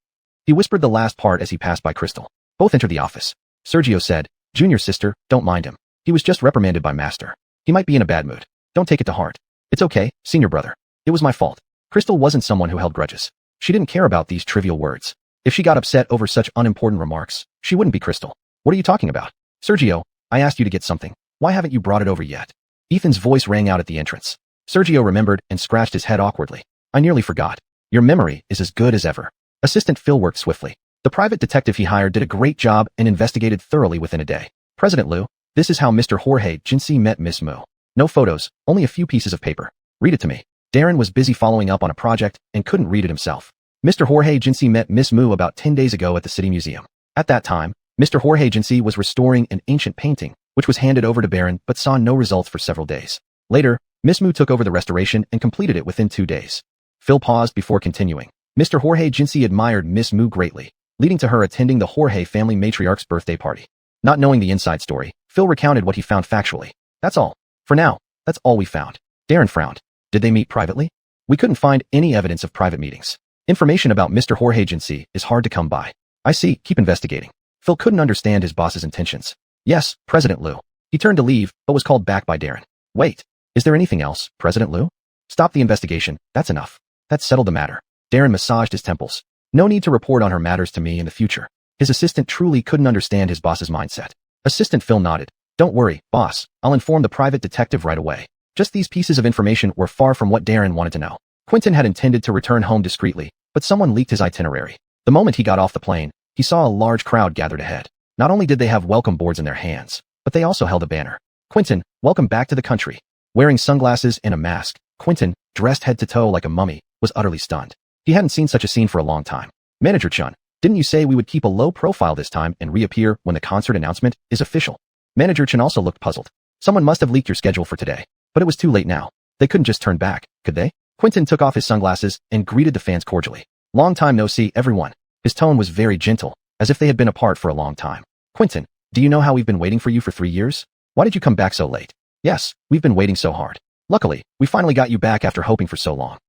He whispered the last part as he passed by Crystal. Both entered the office. Sergio said, Junior sister, don't mind him. He was just reprimanded by Master. He might be in a bad mood. Don't take it to heart. It's okay, Senior Brother. It was my fault. Crystal wasn't someone who held grudges. She didn't care about these trivial words. If she got upset over such unimportant remarks, she wouldn't be Crystal. What are you talking about? Sergio, I asked you to get something. Why haven't you brought it over yet? Ethan's voice rang out at the entrance. Sergio remembered and scratched his head awkwardly. I nearly forgot. Your memory is as good as ever. Assistant Phil worked swiftly. The private detective he hired did a great job and investigated thoroughly within a day. President Liu, this is how Mr. Jorge Jinsey met Miss Mu. No photos, only a few pieces of paper. Read it to me. Darren was busy following up on a project and couldn't read it himself. Mr. Jorge Jinsey met Miss Mu about 10 days ago at the City Museum. At that time, Mr. Jorge Jinsey was restoring an ancient painting, which was handed over to Baron but saw no results for several days. Later, Miss Mu took over the restoration and completed it within 2 days. Phil paused before continuing. Mr. Jorge Jinsey admired Miss Mu greatly, leading to her attending the Jorge family matriarch's birthday party. Not knowing the inside story, Phil recounted what he found factually. That's all. For now, that's all we found. Darren frowned. Did they meet privately? We couldn't find any evidence of private meetings. Information about Mr. Jorge Jinsey is hard to come by. I see, keep investigating. Phil couldn't understand his boss's intentions. Yes, President Liu. He turned to leave, but was called back by Darren. Wait, is there anything else, President Liu? Stop the investigation, that's enough. That settled the matter. Darren massaged his temples. No need to report on her matters to me in the future. His assistant truly couldn't understand his boss's mindset. Assistant Phil nodded. Don't worry, boss, I'll inform the private detective right away. Just these pieces of information were far from what Darren wanted to know. Quentin had intended to return home discreetly, but someone leaked his itinerary. The moment he got off the plane, he saw a large crowd gathered ahead. Not only did they have welcome boards in their hands, but they also held a banner. Quentin, welcome back to the country. Wearing sunglasses and a mask, Quentin, dressed head to toe like a mummy, was utterly stunned. He hadn't seen such a scene for a long time. Manager Chun, didn't you say we would keep a low profile this time and reappear when the concert announcement is official? Manager Chun also looked puzzled. Someone must have leaked your schedule for today. But it was too late now. They couldn't just turn back, could they? Quentin took off his sunglasses and greeted the fans cordially. Long time no see, everyone. His tone was very gentle, as if they had been apart for a long time. Quentin, do you know how we've been waiting for you for 3 years? Why did you come back so late? Yes, we've been waiting so hard. Luckily, we finally got you back after hoping for so long.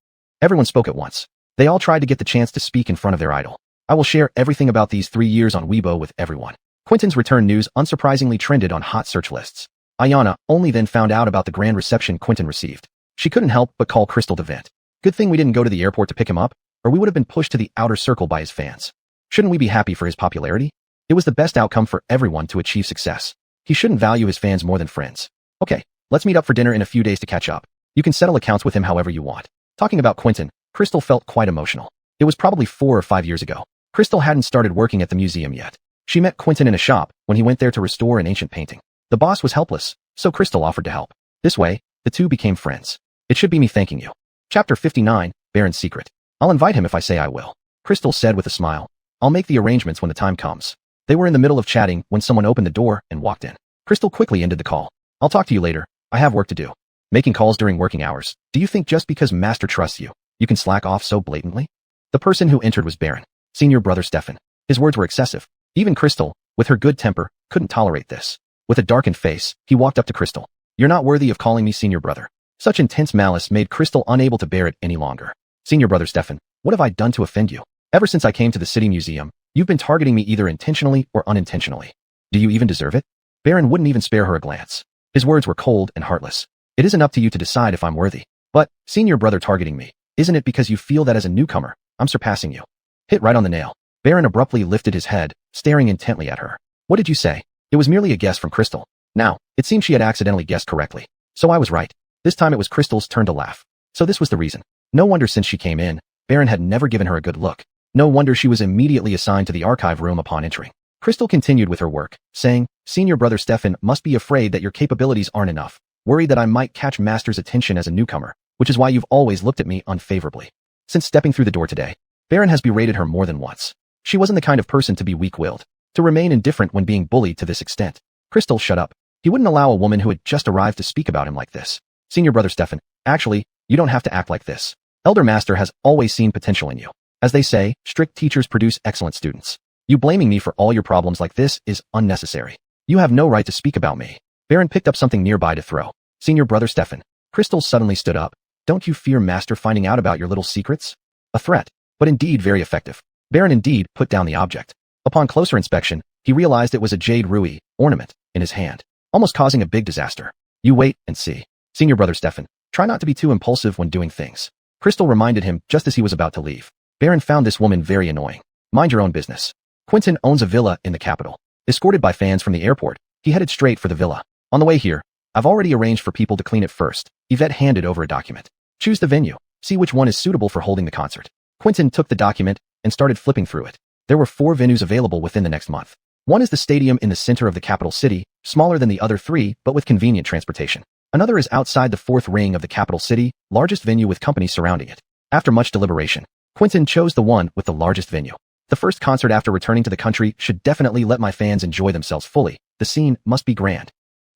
Everyone spoke at once. They all tried to get the chance to speak in front of their idol. I will share everything about these 3 years on Weibo with everyone. Quentin's return news unsurprisingly trended on hot search lists. Ayana only then found out about the grand reception Quentin received. She couldn't help but call Crystal to vent. Good thing we didn't go to the airport to pick him up, or we would have been pushed to the outer circle by his fans. Shouldn't we be happy for his popularity? It was the best outcome for everyone to achieve success. He shouldn't value his fans more than friends. Okay, let's meet up for dinner in a few days to catch up. You can settle accounts with him however you want. Talking about Quentin, Crystal felt quite emotional. It was probably 4 or 5 years ago. Crystal hadn't started working at the museum yet. She met Quentin in a shop when he went there to restore an ancient painting. The boss was helpless, so Crystal offered to help. This way, the two became friends. It should be me thanking you. Chapter 59, Baron's Secret. I'll invite him if I say I will. Crystal said with a smile. I'll make the arrangements when the time comes. They were in the middle of chatting when someone opened the door and walked in. Crystal quickly ended the call. I'll talk to you later. I have work to do. Making calls during working hours. Do you think just because Master trusts you, you can slack off so blatantly? The person who entered was Baron, senior brother Stefan. His words were excessive. Even Crystal, with her good temper, couldn't tolerate this. With a darkened face, he walked up to Crystal. You're not worthy of calling me senior brother. Such intense malice made Crystal unable to bear it any longer. Senior brother Stefan, what have I done to offend you? Ever since I came to the city museum, you've been targeting me either intentionally or unintentionally. Do you even deserve it? Baron wouldn't even spare her a glance. His words were cold and heartless. It isn't up to you to decide if I'm worthy. But, senior brother targeting me, isn't it because you feel that as a newcomer, I'm surpassing you? Hit right on the nail. Baron abruptly lifted his head, staring intently at her. What did you say? It was merely a guess from Crystal. Now, it seemed she had accidentally guessed correctly. So I was right. This time it was Crystal's turn to laugh. So this was the reason. No wonder since she came in, Baron had never given her a good look. No wonder she was immediately assigned to the archive room upon entering. Crystal continued with her work, saying, Senior brother Stefan must be afraid that your capabilities aren't enough, worried that I might catch Master's attention as a newcomer, which is why you've always looked at me unfavorably. Since stepping through the door today, Baron has berated her more than once. She wasn't the kind of person to be weak-willed, to remain indifferent when being bullied to this extent. Crystal, shut up. He wouldn't allow a woman who had just arrived to speak about him like this. Senior brother Stefan, actually, you don't have to act like this. Elder Master has always seen potential in you. As they say, strict teachers produce excellent students. You blaming me for all your problems like this is unnecessary. You have no right to speak about me. Baron picked up something nearby to throw. Senior brother Stefan. Crystal suddenly stood up. Don't you fear Master finding out about your little secrets? A threat, but indeed very effective. Baron indeed put down the object. Upon closer inspection, he realized it was a jade ruby ornament in his hand, almost causing a big disaster. You wait and see. Senior brother Stefan, try not to be too impulsive when doing things. Crystal reminded him just as he was about to leave. Baron found this woman very annoying. Mind your own business. Quentin owns a villa in the capital. Escorted by fans from the airport, he headed straight for the villa. On the way here, I've already arranged for people to clean it first. Yvette handed over a document. Choose the venue. See which one is suitable for holding the concert. Quentin took the document and started flipping through it. There were 4 venues available within the next month. One is the stadium in the center of the capital city, smaller than the other 3, but with convenient transportation. Another is outside the 4th ring of the capital city, largest venue with companies surrounding it. After much deliberation, Quentin chose the one with the largest venue. The first concert after returning to the country should definitely let my fans enjoy themselves fully. The scene must be grand.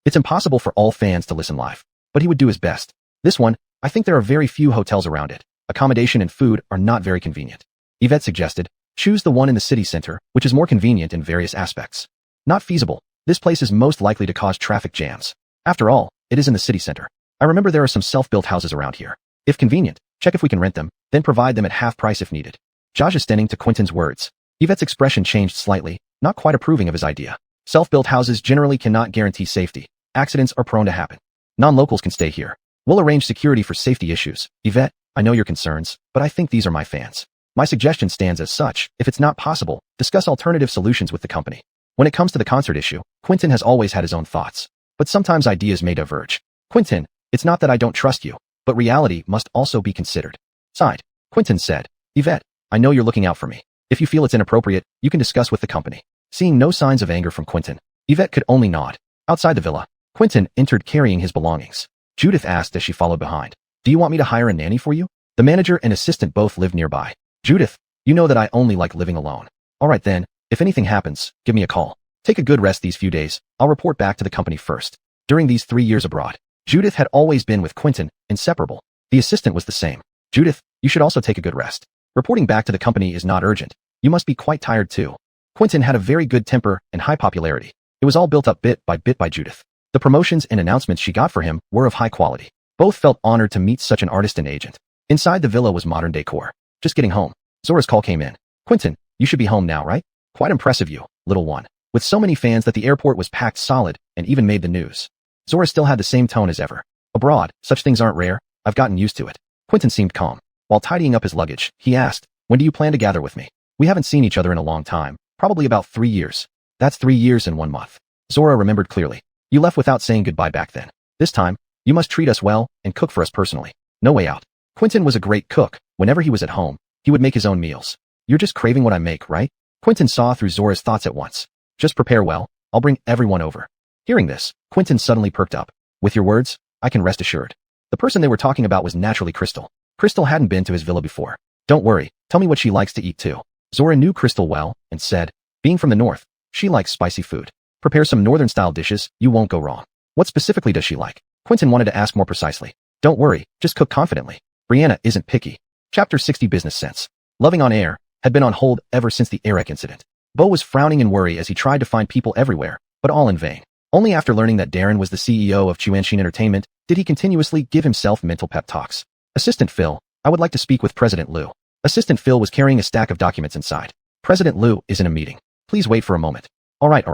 It's impossible for all fans to listen live, but he would do his best. This one, I think there are very few hotels around it. Accommodation and food are not very convenient. Yvette suggested, choose the one in the city center, which is more convenient in various aspects. Not feasible. This place is most likely to cause traffic jams. After all, it is in the city center. I remember there are some self-built houses around here. If convenient, check if we can rent them, then provide them at half price if needed. Adjusting to Quentin's words, Yvette's expression changed slightly, not quite approving of his idea. Self-built houses generally cannot guarantee safety. Accidents are prone to happen. Non-locals can stay here. We'll arrange security for safety issues. Yvette, I know your concerns, but I think these are my fans. My suggestion stands as such. If it's not possible, discuss alternative solutions with the company. When it comes to the concert issue, Quentin has always had his own thoughts. But sometimes ideas may diverge. Quentin, it's not that I don't trust you, but reality must also be considered. Sighed. Quentin said, Yvette, I know you're looking out for me. If you feel it's inappropriate, you can discuss with the company. Seeing no signs of anger from Quentin, Yvette could only nod. Outside the villa, Quentin entered carrying his belongings. Judith asked as she followed behind. Do you want me to hire a nanny for you? The manager and assistant both lived nearby. Judith, you know that I only like living alone. All right then, if anything happens, give me a call. Take a good rest these few days. I'll report back to the company first. During these 3 years abroad, Judith had always been with Quentin, inseparable. The assistant was the same. Judith, you should also take a good rest. Reporting back to the company is not urgent. You must be quite tired too. Quentin had a very good temper and high popularity. It was all built up bit by Judith. The promotions and announcements she got for him were of high quality. Both felt honored to meet such an artist and agent. Inside the villa was modern decor. Just getting home. Zora's call came in. Quentin, you should be home now, right? Quite impressive you, little one. With so many fans that the airport was packed solid and even made the news. Zora still had the same tone as ever. Abroad, such things aren't rare. I've gotten used to it. Quentin seemed calm. While tidying up his luggage, he asked, when do you plan to gather with me? We haven't seen each other in a long time, probably about 3 years. That's 3 years and 1 month. Zora remembered clearly. You left without saying goodbye back then. This time, You must treat us well and cook for us personally. No way out. Quentin was a great cook. Whenever he was at home, he would make his own meals. You're just craving what I make, right? Quentin saw through Zora's thoughts at once. Just prepare well. I'll bring everyone over. Hearing this, Quentin suddenly perked up. With your words, I can rest assured. The person they were talking about was naturally Crystal. Crystal hadn't been to his villa before. Don't worry, tell me what she likes to eat too. Zora knew Crystal well and said, being from the north, she likes spicy food. Prepare some northern-style dishes, you won't go wrong. What specifically does she like? Quentin wanted to ask more precisely. Don't worry, just cook confidently. Brianna isn't picky. Chapter 60 Business Sense. Loving on Air had been on hold ever since the Eric incident. Bo was frowning in worry as he tried to find people everywhere, but all in vain. Only after learning that Darren was the CEO of Chuanshin Entertainment did he continuously give himself mental pep talks. Assistant Phil, I would like to speak with President Liu. Assistant Phil was carrying a stack of documents inside. President Liu is in a meeting. Please wait for a moment. All right.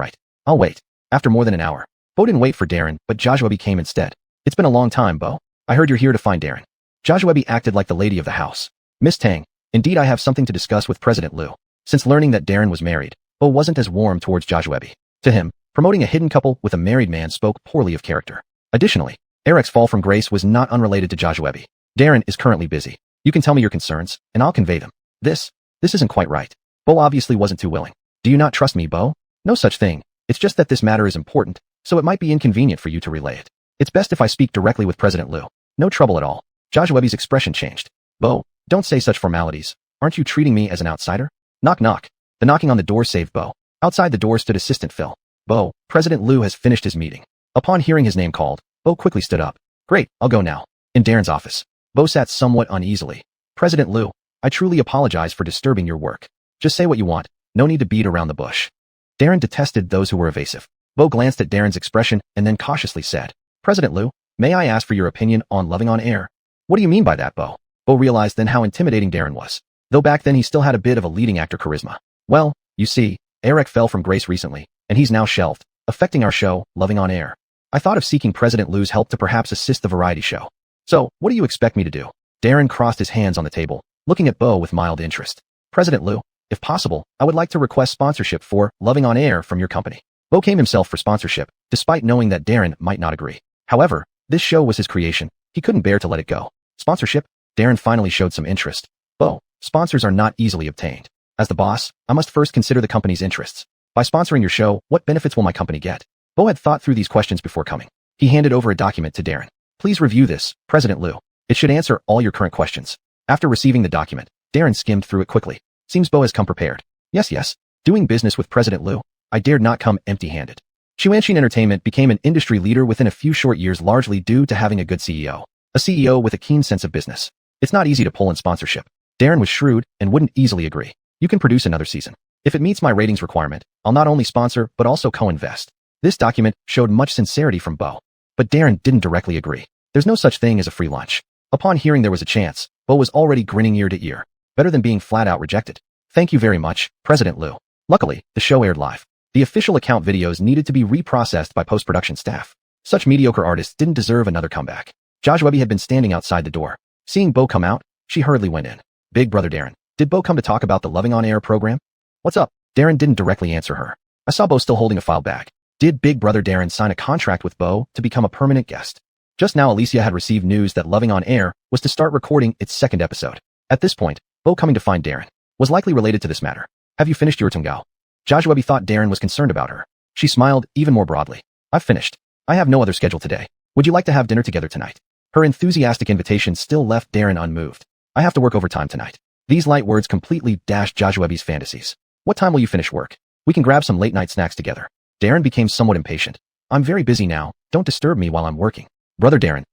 I'll wait. After more than an hour. Bo didn't wait for Darren, but Joshua came instead. It's been a long time, Bo. I heard you're here to find Darren. Joshua acted like the lady of the house. Miss Tang, indeed I have something to discuss with President Liu. Since learning that Darren was married, Bo wasn't as warm towards Joshua. To him, promoting a hidden couple with a married man spoke poorly of character. Additionally, Eric's fall from grace was not unrelated to Joshua. Darren is currently busy. You can tell me your concerns, and I'll convey them. This isn't quite right. Bo obviously wasn't too willing. Do you not trust me, Bo? No such thing. It's just that this matter is important, so it might be inconvenient for you to relay it. It's best if I speak directly with President Liu. No trouble at all. Joshua's expression changed. Bo, don't say such formalities. Aren't you treating me as an outsider? Knock knock. The knocking on the door saved Bo. Outside the door stood Assistant Phil. Bo, President Liu has finished his meeting. Upon hearing his name called, Bo quickly stood up. Great, I'll go now. In Darren's office, Bo sat somewhat uneasily. President Liu, I truly apologize for disturbing your work. Just say what you want. No need to beat around the bush. Darren detested those who were evasive. Bo glanced at Darren's expression and then cautiously said, President Liu, may I ask for your opinion on Loving on Air? What do you mean by that, Bo? Bo realized then how intimidating Darren was. Though back then he still had a bit of a leading actor charisma. Well, you see, Eric fell from grace recently, and he's now shelved, affecting our show, Loving on Air. I thought of seeking President Liu's help to perhaps assist the variety show. So, what do you expect me to do? Darren crossed his hands on the table, looking at Bo with mild interest. President Liu, if possible, I would like to request sponsorship for Loving on Air from your company. Bo came himself for sponsorship, despite knowing that Darren might not agree. However, this show was his creation. He couldn't bear to let it go. Sponsorship? Darren finally showed some interest. Bo, sponsors are not easily obtained. As the boss, I must first consider the company's interests. By sponsoring your show, what benefits will my company get? Bo had thought through these questions before coming. He handed over a document to Darren. Please review this, President Liu. It should answer all your current questions. After receiving the document, Darren skimmed through it quickly. Seems Bo has come prepared. Yes. Doing business with President Liu, I dared not come empty-handed. Chuanshin Entertainment became an industry leader within a few short years largely due to having a good CEO. A CEO with a keen sense of business. It's not easy to pull in sponsorship. Darren was shrewd and wouldn't easily agree. You can produce another season. If it meets my ratings requirement, I'll not only sponsor but also co-invest. This document showed much sincerity from Bo. But Darren didn't directly agree. There's no such thing as a free lunch. Upon hearing there was a chance, Bo was already grinning ear to ear. Better than being flat out rejected. Thank you very much, President Liu. Luckily, the show aired live. The official account videos needed to be reprocessed by post-production staff. Such mediocre artists didn't deserve another comeback. Joshua had been standing outside the door. Seeing Bo come out, she hurriedly went in. Big brother Darren, did Bo come to talk about the Loving on Air program? What's up? Darren didn't directly answer her. I saw Bo still holding a file bag. Did Big brother Darren sign a contract with Bo to become a permanent guest? Just now Alicia had received news that Loving on Air was to start recording its second episode. At this point, Bo coming to find Darren was likely related to this matter. Have you finished your tungao? Joshua thought Darren was concerned about her. She smiled even more broadly. I've finished. I have no other schedule today. Would you like to have dinner together tonight? Her enthusiastic invitation still left Darren unmoved. I have to work overtime tonight. These light words completely dashed Joshua's fantasies. What time will you finish work? We can grab some late-night snacks together. Darren became somewhat impatient. I'm very busy now. Don't disturb me while I'm working. Brother Darren,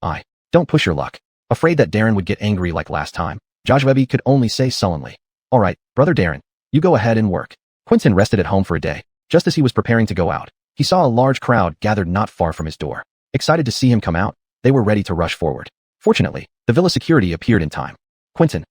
don't push your luck. Afraid that Darren would get angry like last time, Joshua could only say sullenly. All right, Brother Darren, you go ahead and work. Quentin rested at home for a day. Just as he was preparing to go out, he saw a large crowd gathered not far from his door. Excited to see him come out, they were ready to rush forward. Fortunately, the villa security appeared in time. Quentin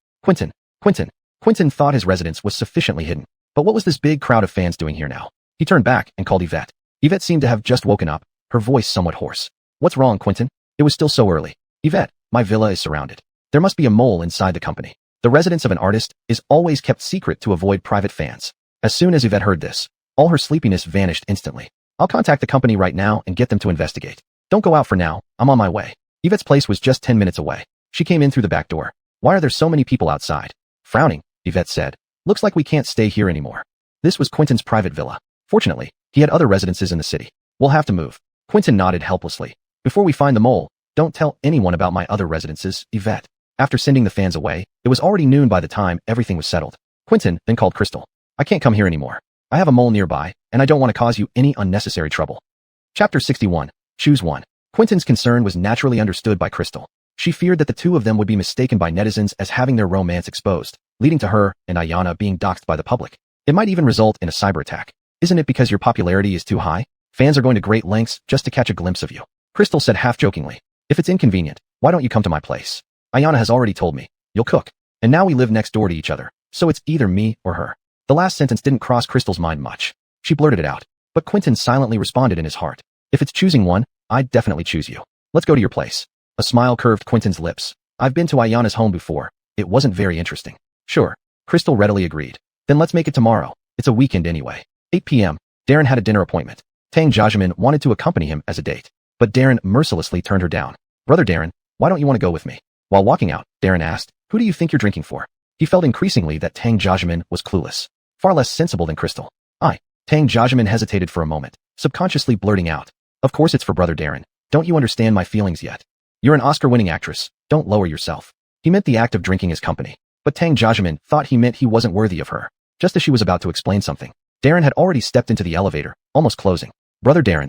thought his residence was sufficiently hidden. But what was this big crowd of fans doing here now? He turned back and called Yvette. Yvette seemed to have just woken up, her voice somewhat hoarse. What's wrong, Quentin? It was still so early. Yvette, my villa is surrounded. There must be a mole inside the company. The residence of an artist is always kept secret to avoid private fans. As soon as Yvette heard this, all her sleepiness vanished instantly. I'll contact the company right now and get them to investigate. Don't go out for now, I'm on my way. Yvette's place was just 10 minutes away. She came in through the back door. Why are there so many people outside? Frowning, Yvette said. Looks like we can't stay here anymore. This was Quentin's private villa. Fortunately, he had other residences in the city. We'll have to move. Quentin nodded helplessly. Before we find the mole, don't tell anyone about my other residences, Yvette. After sending the fans away, it was already noon by the time everything was settled. Quentin then called Crystal. I can't come here anymore. I have a mole nearby, and I don't want to cause you any unnecessary trouble. Chapter 61. Choose one. Quentin's concern was naturally understood by Crystal. She feared that the two of them would be mistaken by netizens as having their romance exposed, leading to her and Ayana being doxxed by the public. It might even result in a cyber attack. Isn't it because your popularity is too high? Fans are going to great lengths just to catch a glimpse of you. Crystal said half-jokingly. If it's inconvenient, why don't you come to my place? Ayana has already told me. You'll cook. And now we live next door to each other, so it's either me or her. The last sentence didn't cross Crystal's mind much. She blurted it out. But Quentin silently responded in his heart. If it's choosing one, I'd definitely choose you. Let's go to your place. A smile curved Quentin's lips. I've been to Ayana's home before. It wasn't very interesting. Sure. Crystal readily agreed. Then let's make it tomorrow. It's a weekend anyway. 8 p.m. Darren had a dinner appointment. Tang Jajamin wanted to accompany him as a date. But Darren mercilessly turned her down. Brother Darren, why don't you want to go with me? While walking out, Darren asked, who do you think you're drinking for? He felt increasingly that Tang Jajamin was clueless. Far less sensible than Crystal. Tang Jajamin hesitated for a moment, subconsciously blurting out. Of course it's for Brother Darren. Don't you understand my feelings yet? You're an Oscar-winning actress. Don't lower yourself. He meant the act of drinking his company. But Tang Jajamin thought he meant he wasn't worthy of her. Just as she was about to explain something, Darren had already stepped into the elevator, almost closing. Brother Darren,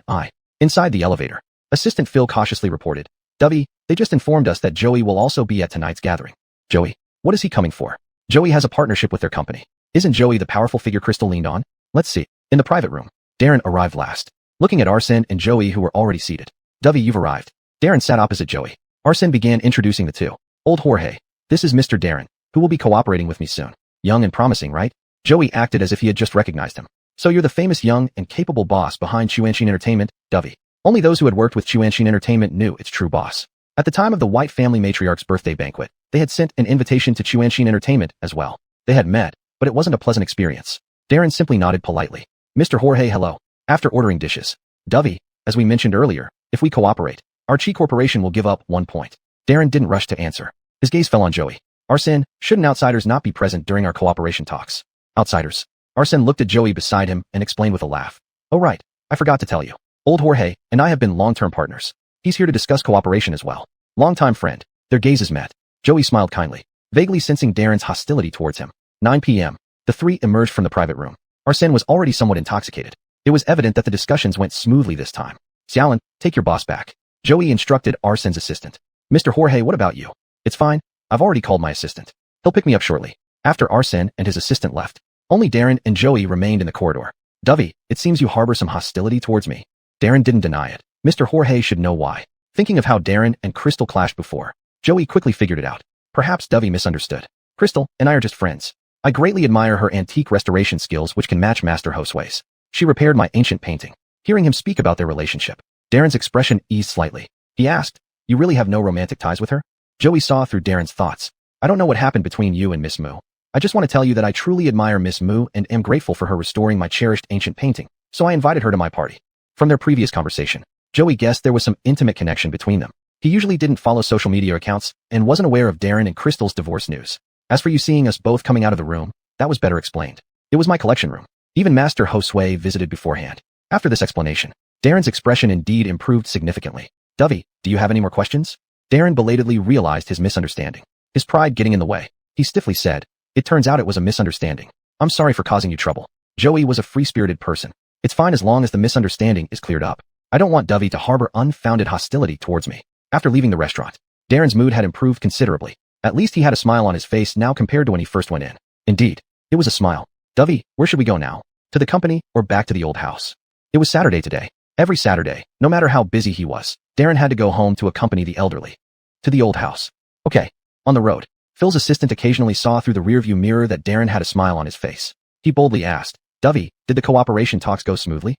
Inside the elevator. Assistant Phil cautiously reported. Dovey, they just informed us that Joey will also be at tonight's gathering. Joey? What is he coming for? Joey has a partnership with their company. Isn't Joey the powerful figure Crystal leaned on? Let's see. In the private room, Darren arrived last. Looking at Arsene and Joey who were already seated. Dovey, you've arrived. Darren sat opposite Joey. Arsene began introducing the two. Old Jorge. This is Mr. Darren, who will be cooperating with me soon. Young and promising, right? Joey acted as if he had just recognized him. So you're the famous young and capable boss behind Chuanshin Entertainment, Dovey. Only those who had worked with Chuanshin Entertainment knew its true boss. At the time of the White family matriarch's birthday banquet, they had sent an invitation to Chuanshin Entertainment as well. They had met, but it wasn't a pleasant experience. Darren simply nodded politely. Mr. Jorge, hello. After ordering dishes. Dovey, as we mentioned earlier, if we cooperate, our Chi Corporation will give up 1 point. Darren didn't rush to answer. His gaze fell on Joey. Arsene, shouldn't outsiders not be present during our cooperation talks? Outsiders. Arsene looked at Joey beside him and explained with a laugh. Oh right, I forgot to tell you. Old Jorge and I have been long-term partners. He's here to discuss cooperation as well. Long-time friend. Their gazes met. Joey smiled kindly, vaguely sensing Darren's hostility towards him. 9 p.m. The three emerged from the private room. Arsene was already somewhat intoxicated. It was evident that the discussions went smoothly this time. Xiaolin, take your boss back. Joey instructed Arsene's assistant. Mr. Jorge, what about you? It's fine. I've already called my assistant. He'll pick me up shortly. After Arsene and his assistant left, only Darren and Joey remained in the corridor. Dovey, it seems you harbor some hostility towards me. Darren didn't deny it. Mr. Jorge should know why. Thinking of how Darren and Crystal clashed before, Joey quickly figured it out. Perhaps Dovey misunderstood. Crystal and I are just friends. I greatly admire her antique restoration skills which can match Master Josue's. She repaired my ancient painting. Hearing him speak about their relationship, Darren's expression eased slightly. He asked, you really have no romantic ties with her? Joey saw through Darren's thoughts. I don't know what happened between you and Miss Mu. I just want to tell you that I truly admire Miss Mu and am grateful for her restoring my cherished ancient painting, so I invited her to my party. From their previous conversation, Joey guessed there was some intimate connection between them. He usually didn't follow social media accounts and wasn't aware of Darren and Crystal's divorce news. As for you seeing us both coming out of the room, that was better explained. It was my collection room. Even Master Josue visited beforehand. After this explanation, Darren's expression indeed improved significantly. Dovey, do you have any more questions? Darren belatedly realized his misunderstanding. His pride getting in the way. He stiffly said, it turns out it was a misunderstanding. I'm sorry for causing you trouble. Joey was a free-spirited person. It's fine as long as the misunderstanding is cleared up. I don't want Dovey to harbor unfounded hostility towards me. After leaving the restaurant, Darren's mood had improved considerably. At least he had a smile on his face now compared to when he first went in. Indeed, it was a smile. Dovey, where should we go now? To the company or back to the old house? It was Saturday today. Every Saturday, no matter how busy he was, Darren had to go home to accompany the elderly. To the old house. Okay. On the road, Phil's assistant occasionally saw through the rearview mirror that Darren had a smile on his face. He boldly asked, Dovey, did the cooperation talks go smoothly?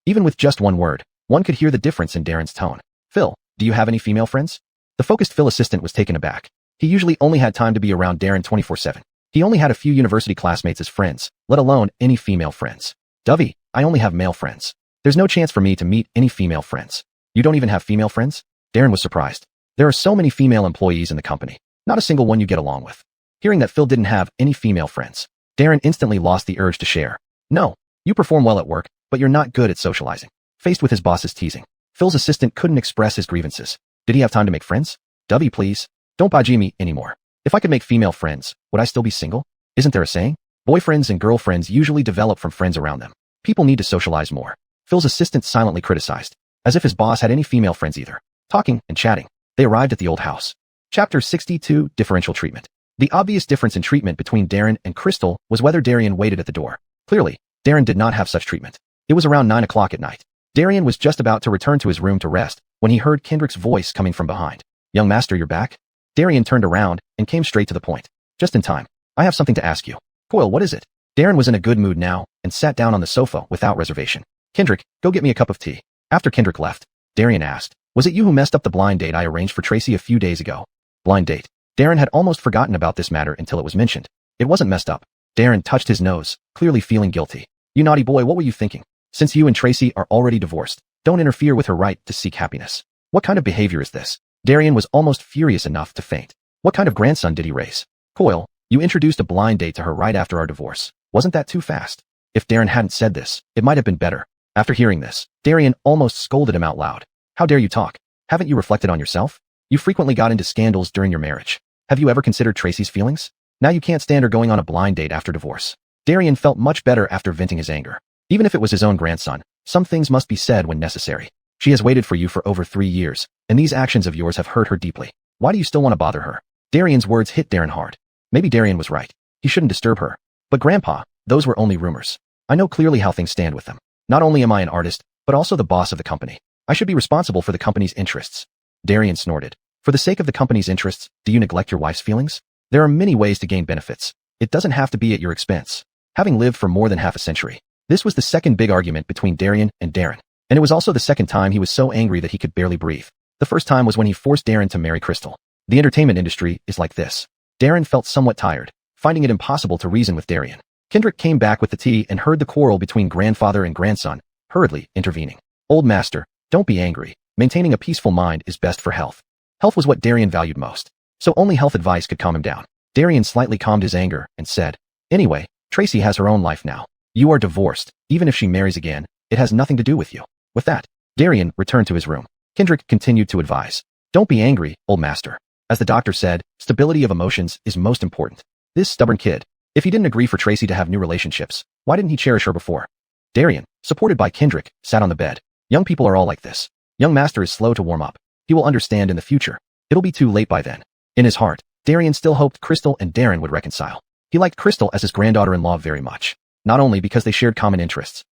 Even with just one word, one could hear the difference in Darren's tone. Phil, do you have any female friends? The focused Phil assistant was taken aback. He usually only had time to be around Darren 24/7. He only had a few university classmates as friends, let alone any female friends. Dovey, I only have male friends. There's no chance for me to meet any female friends. You don't even have female friends? Darren was surprised. There are so many female employees in the company. Not a single one you get along with. Hearing that Phil didn't have any female friends, Darren instantly lost the urge to share. No, you perform well at work, but you're not good at socializing. Faced with his boss's teasing, Phil's assistant couldn't express his grievances. Did he have time to make friends? W please. Don't baji me anymore. If I could make female friends, would I still be single? Isn't there a saying? Boyfriends and girlfriends usually develop from friends around them. People need to socialize more. Phil's assistant silently criticized, as if his boss had any female friends either. Talking and chatting, they arrived at the old house. Chapter 62, Differential Treatment. The obvious difference in treatment between Darren and Crystal was whether Darian waited at the door. Clearly, Darren did not have such treatment. It was around 9 o'clock at night. Darian was just about to return to his room to rest when he heard Kendrick's voice coming from behind. Young master, you're back? Darian turned around and came straight to the point. Just in time. I have something to ask you. Coyle, what is it? Darren was in a good mood now and sat down on the sofa without reservation. Kendrick, go get me a cup of tea. After Kendrick left, Darian asked, was it you who messed up the blind date I arranged for Tracy a few days ago? Blind date. Darren had almost forgotten about this matter until it was mentioned. It wasn't messed up. Darren touched his nose, clearly feeling guilty. You naughty boy, what were you thinking? Since you and Tracy are already divorced, don't interfere with her right to seek happiness. What kind of behavior is this? Darian was almost furious enough to faint. What kind of grandson did he raise? Coyle, you introduced a blind date to her right after our divorce. Wasn't that too fast? If Darren hadn't said this, it might have been better. After hearing this, Darian almost scolded him out loud. How dare you talk? Haven't you reflected on yourself? You frequently got into scandals during your marriage. Have you ever considered Tracy's feelings? Now you can't stand her going on a blind date after divorce. Darian felt much better after venting his anger. Even if it was his own grandson, some things must be said when necessary. She has waited for you for over 3 years, and these actions of yours have hurt her deeply. Why do you still want to bother her? Darian's words hit Darren hard. Maybe Darian was right. He shouldn't disturb her. But Grandpa, those were only rumors. I know clearly how things stand with them. Not only am I an artist, but also the boss of the company. I should be responsible for the company's interests. Darian snorted. For the sake of the company's interests, do you neglect your wife's feelings? There are many ways to gain benefits. It doesn't have to be at your expense. Having lived for more than half a century, this was the second big argument between Darian and Darren. And it was also the second time he was so angry that he could barely breathe. The first time was when he forced Darren to marry Crystal. The entertainment industry is like this. Darren felt somewhat tired, finding it impossible to reason with Darian. Kendrick came back with the tea and heard the quarrel between grandfather and grandson, hurriedly intervening. Old master, don't be angry. Maintaining a peaceful mind is best for health. Health was what Darian valued most, so only health advice could calm him down. Darian slightly calmed his anger and said, anyway, Tracy has her own life now. You are divorced. Even if she marries again, it has nothing to do with you. With that, Darian returned to his room. Kendrick continued to advise. Don't be angry, old master. As the doctor said, stability of emotions is most important. This stubborn kid. If he didn't agree for Tracy to have new relationships, why didn't he cherish her before? Darian, supported by Kendrick, sat on the bed. Young people are all like this. Young master is slow to warm up. He will understand in the future. It'll be too late by then. In his heart, Darian still hoped Crystal and Darren would reconcile. He liked Crystal as his granddaughter-in-law very much. Not only because they shared common interests,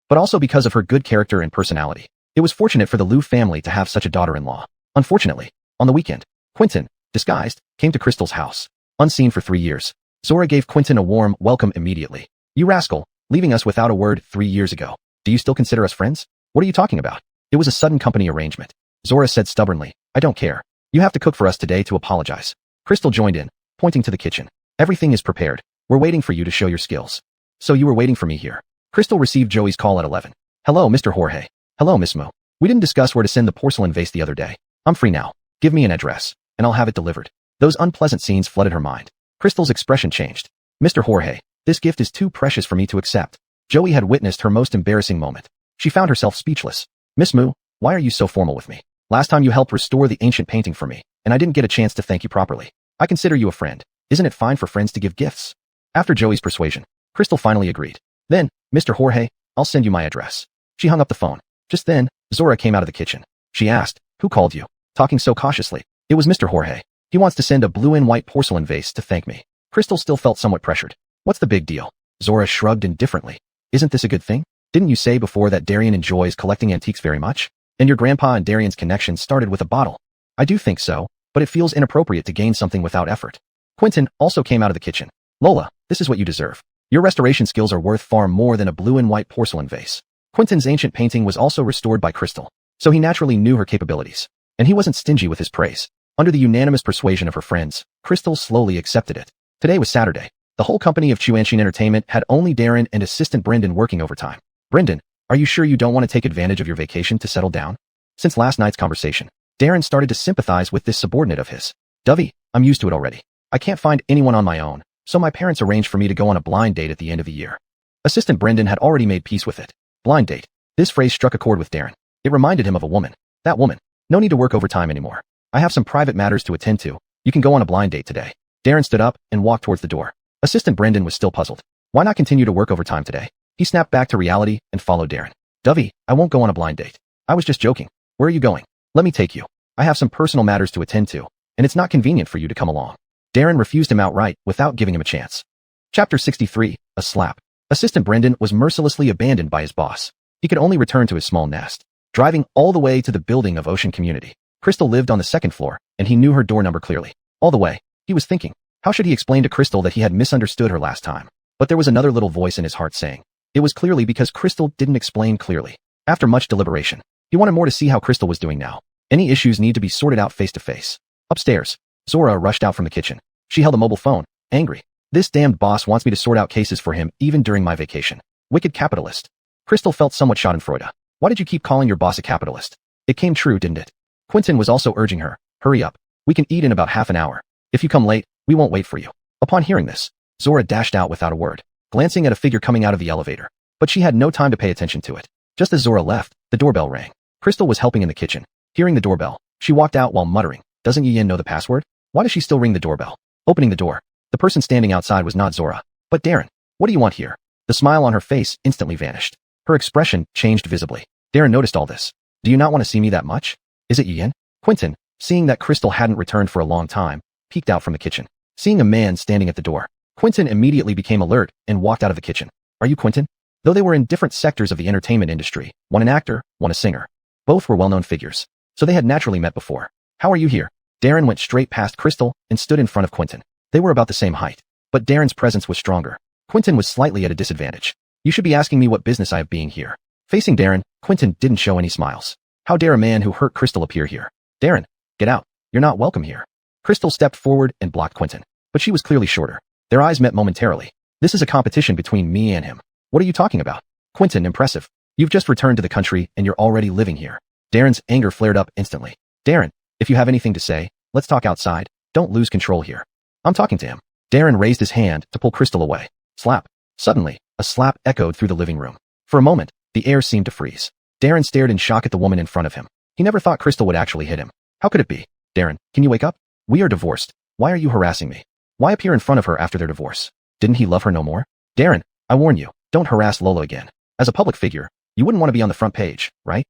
but also because of her good character and personality. It was fortunate for the Liu family to have such a daughter-in-law. Unfortunately, on the weekend, Quentin, disguised, came to Crystal's house. Unseen for 3 years, Zora gave Quentin a warm welcome immediately. You rascal, leaving us without a word 3 years ago. Do you still consider us friends? What are you talking about? It was a sudden company arrangement. Zora said stubbornly, I don't care. You have to cook for us today to apologize. Crystal joined in, pointing to the kitchen. Everything is prepared. We're waiting for you to show your skills. So you were waiting for me here. Crystal received Joey's call at 11. Hello, Mr. Jorge. Hello, Miss Mo. We didn't discuss where to send the porcelain vase the other day. I'm free now. Give me an address, and I'll have it delivered. Those unpleasant scenes flooded her mind. Crystal's expression changed. Mr. Jorge, this gift is too precious for me to accept. Joey had witnessed her most embarrassing moment. She found herself speechless. Miss Moo, why are you so formal with me? Last time you helped restore the ancient painting for me, and I didn't get a chance to thank you properly. I consider you a friend. Isn't it fine for friends to give gifts? After Joey's persuasion, Crystal finally agreed. Then, Mr. Jorge, I'll send you my address. She hung up the phone. Just then, Zora came out of the kitchen. She asked, who called you? Talking so cautiously. It was Mr. Jorge. He wants to send a blue and white porcelain vase to thank me. Crystal still felt somewhat pressured. What's the big deal? Zora shrugged indifferently. Isn't this a good thing? Didn't you say before that Darian enjoys collecting antiques very much? And your grandpa and Darian's connection started with a bottle. I do think so, but it feels inappropriate to gain something without effort. Quentin also came out of the kitchen. Lola, this is what you deserve. Your restoration skills are worth far more than a blue and white porcelain vase. Quentin's ancient painting was also restored by Crystal, so he naturally knew her capabilities. And he wasn't stingy with his praise. Under the unanimous persuasion of her friends, Crystal slowly accepted it. Today was Saturday. The whole company of Chuanshin Entertainment had only Darren and assistant Brendan working overtime. Brendan, are you sure you don't want to take advantage of your vacation to settle down? Since last night's conversation, Darren started to sympathize with this subordinate of his. Dovey, I'm used to it already. I can't find anyone on my own, so my parents arranged for me to go on a blind date at the end of the year. Assistant Brendan had already made peace with it. Blind date. This phrase struck a chord with Darren. It reminded him of a woman. That woman. No need to work overtime anymore. I have some private matters to attend to. You can go on a blind date today. Darren stood up and walked towards the door. Assistant Brendan was still puzzled. Why not continue to work overtime today? He snapped back to reality and followed Darren. Dovey, I won't go on a blind date. I was just joking. Where are you going? Let me take you. I have some personal matters to attend to, and it's not convenient for you to come along. Darren refused him outright without giving him a chance. Chapter 63, A Slap. Assistant Brendan was mercilessly abandoned by his boss. He could only return to his small nest. Driving all the way to the building of Ocean Community. Crystal lived on the second floor, and he knew her door number clearly. All the way, he was thinking, how should he explain to Crystal that he had misunderstood her last time? But there was another little voice in his heart saying, it was clearly because Crystal didn't explain clearly. After much deliberation, he wanted more to see how Crystal was doing now. Any issues need to be sorted out face to face. Upstairs, Zora rushed out from the kitchen. She held a mobile phone, angry. This damned boss wants me to sort out cases for him even during my vacation. Wicked capitalist. Crystal felt somewhat schadenfreude. Why did you keep calling your boss a capitalist? It came true, didn't it? Quentin was also urging her. Hurry up. We can eat in about half an hour. If you come late, we won't wait for you. Upon hearing this, Zora dashed out without a word, glancing at a figure coming out of the elevator. But she had no time to pay attention to it. Just as Zora left, the doorbell rang. Crystal was helping in the kitchen. Hearing the doorbell, she walked out while muttering, doesn't Yin know the password? Why does she still ring the doorbell? Opening the door, the person standing outside was not Zora, but Darren. What do you want here? The smile on her face instantly vanished. Her expression changed visibly. Darren noticed all this. Do you not want to see me that much? Is it Yin? Quentin, seeing that Crystal hadn't returned for a long time, peeked out from the kitchen. Seeing a man standing at the door, Quentin immediately became alert and walked out of the kitchen. Are you Quentin? Though they were in different sectors of the entertainment industry, one an actor, one a singer. Both were well-known figures, so they had naturally met before. How are you here? Darren went straight past Crystal and stood in front of Quentin. They were about the same height, but Darren's presence was stronger. Quentin was slightly at a disadvantage. You should be asking me what business I have being here. Facing Darren, Quentin didn't show any smiles. How dare a man who hurt Crystal appear here? Darren, get out. You're not welcome here. Crystal stepped forward and blocked Quentin, but she was clearly shorter. Their eyes met momentarily. This is a competition between me and him. What are you talking about? Quentin, impressive. You've just returned to the country and you're already living here. Darren's anger flared up instantly. Darren, if you have anything to say, let's talk outside. Don't lose control here. I'm talking to him. Darren raised his hand to pull Crystal away. Slap. Suddenly, a slap echoed through the living room. For a moment, the air seemed to freeze. Darren stared in shock at the woman in front of him. He never thought Crystal would actually hit him. How could it be? Darren, can you wake up? We are divorced. Why are you harassing me? Why appear in front of her after their divorce? Didn't he love her no more? Darren, I warn you, don't harass Lola again. As a public figure, you wouldn't want to be on the front page, right?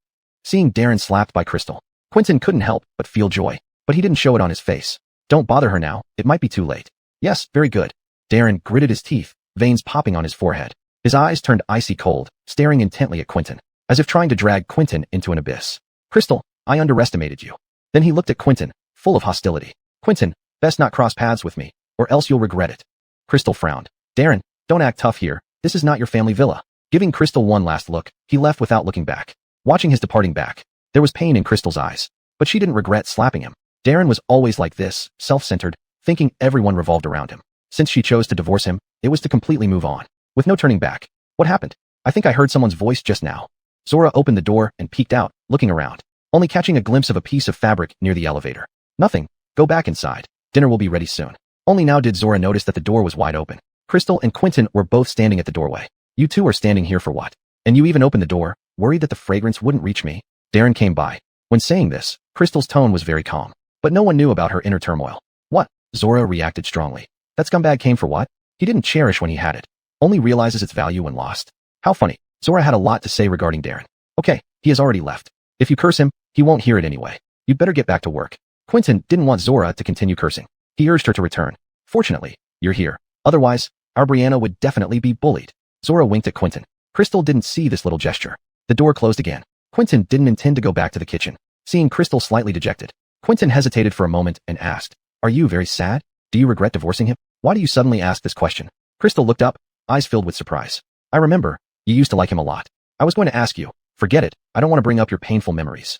Seeing Darren slapped by Crystal, Quentin couldn't help but feel joy, but he didn't show it on his face. Don't bother her now, it might be too late. Yes, very good. Darren gritted his teeth, veins popping on his forehead. His eyes turned icy cold, staring intently at Quentin, as if trying to drag Quentin into an abyss. Crystal, I underestimated you. Then he looked at Quentin, full of hostility. Quentin, best not cross paths with me, or else you'll regret it. Crystal frowned. Darren, don't act tough here. This is not your family villa. Giving Crystal one last look, he left without looking back. Watching his departing back, there was pain in Crystal's eyes, but she didn't regret slapping him. Darren was always like this, self-centered, thinking everyone revolved around him. Since she chose to divorce him, it was to completely move on, with no turning back. What happened? I think I heard someone's voice just now. Zora opened the door and peeked out, looking around, only catching a glimpse of a piece of fabric near the elevator. Nothing. Go back inside. Dinner will be ready soon. Only now did Zora notice that the door was wide open. Crystal and Quentin were both standing at the doorway. You two are standing here for what? And you even opened the door, worried that the fragrance wouldn't reach me? Darren came by. When saying this, Crystal's tone was very calm, but no one knew about her inner turmoil. What? Zora reacted strongly. That scumbag came for what? He didn't cherish when he had it, only realizes its value when lost. How funny. Zora had a lot to say regarding Darren. Okay, he has already left. If you curse him, he won't hear it anyway. You'd better get back to work. Quentin didn't want Zora to continue cursing. He urged her to return. Fortunately, you're here. Otherwise, our Brianna would definitely be bullied. Zora winked at Quentin. Crystal didn't see this little gesture. The door closed again. Quentin didn't intend to go back to the kitchen. Seeing Crystal slightly dejected, Quentin hesitated for a moment and asked, Are you very sad? Do you regret divorcing him? Why do you suddenly ask this question? Crystal looked up, eyes filled with surprise. I remember. You used to like him a lot. I was going to ask you. Forget it. I don't want to bring up your painful memories.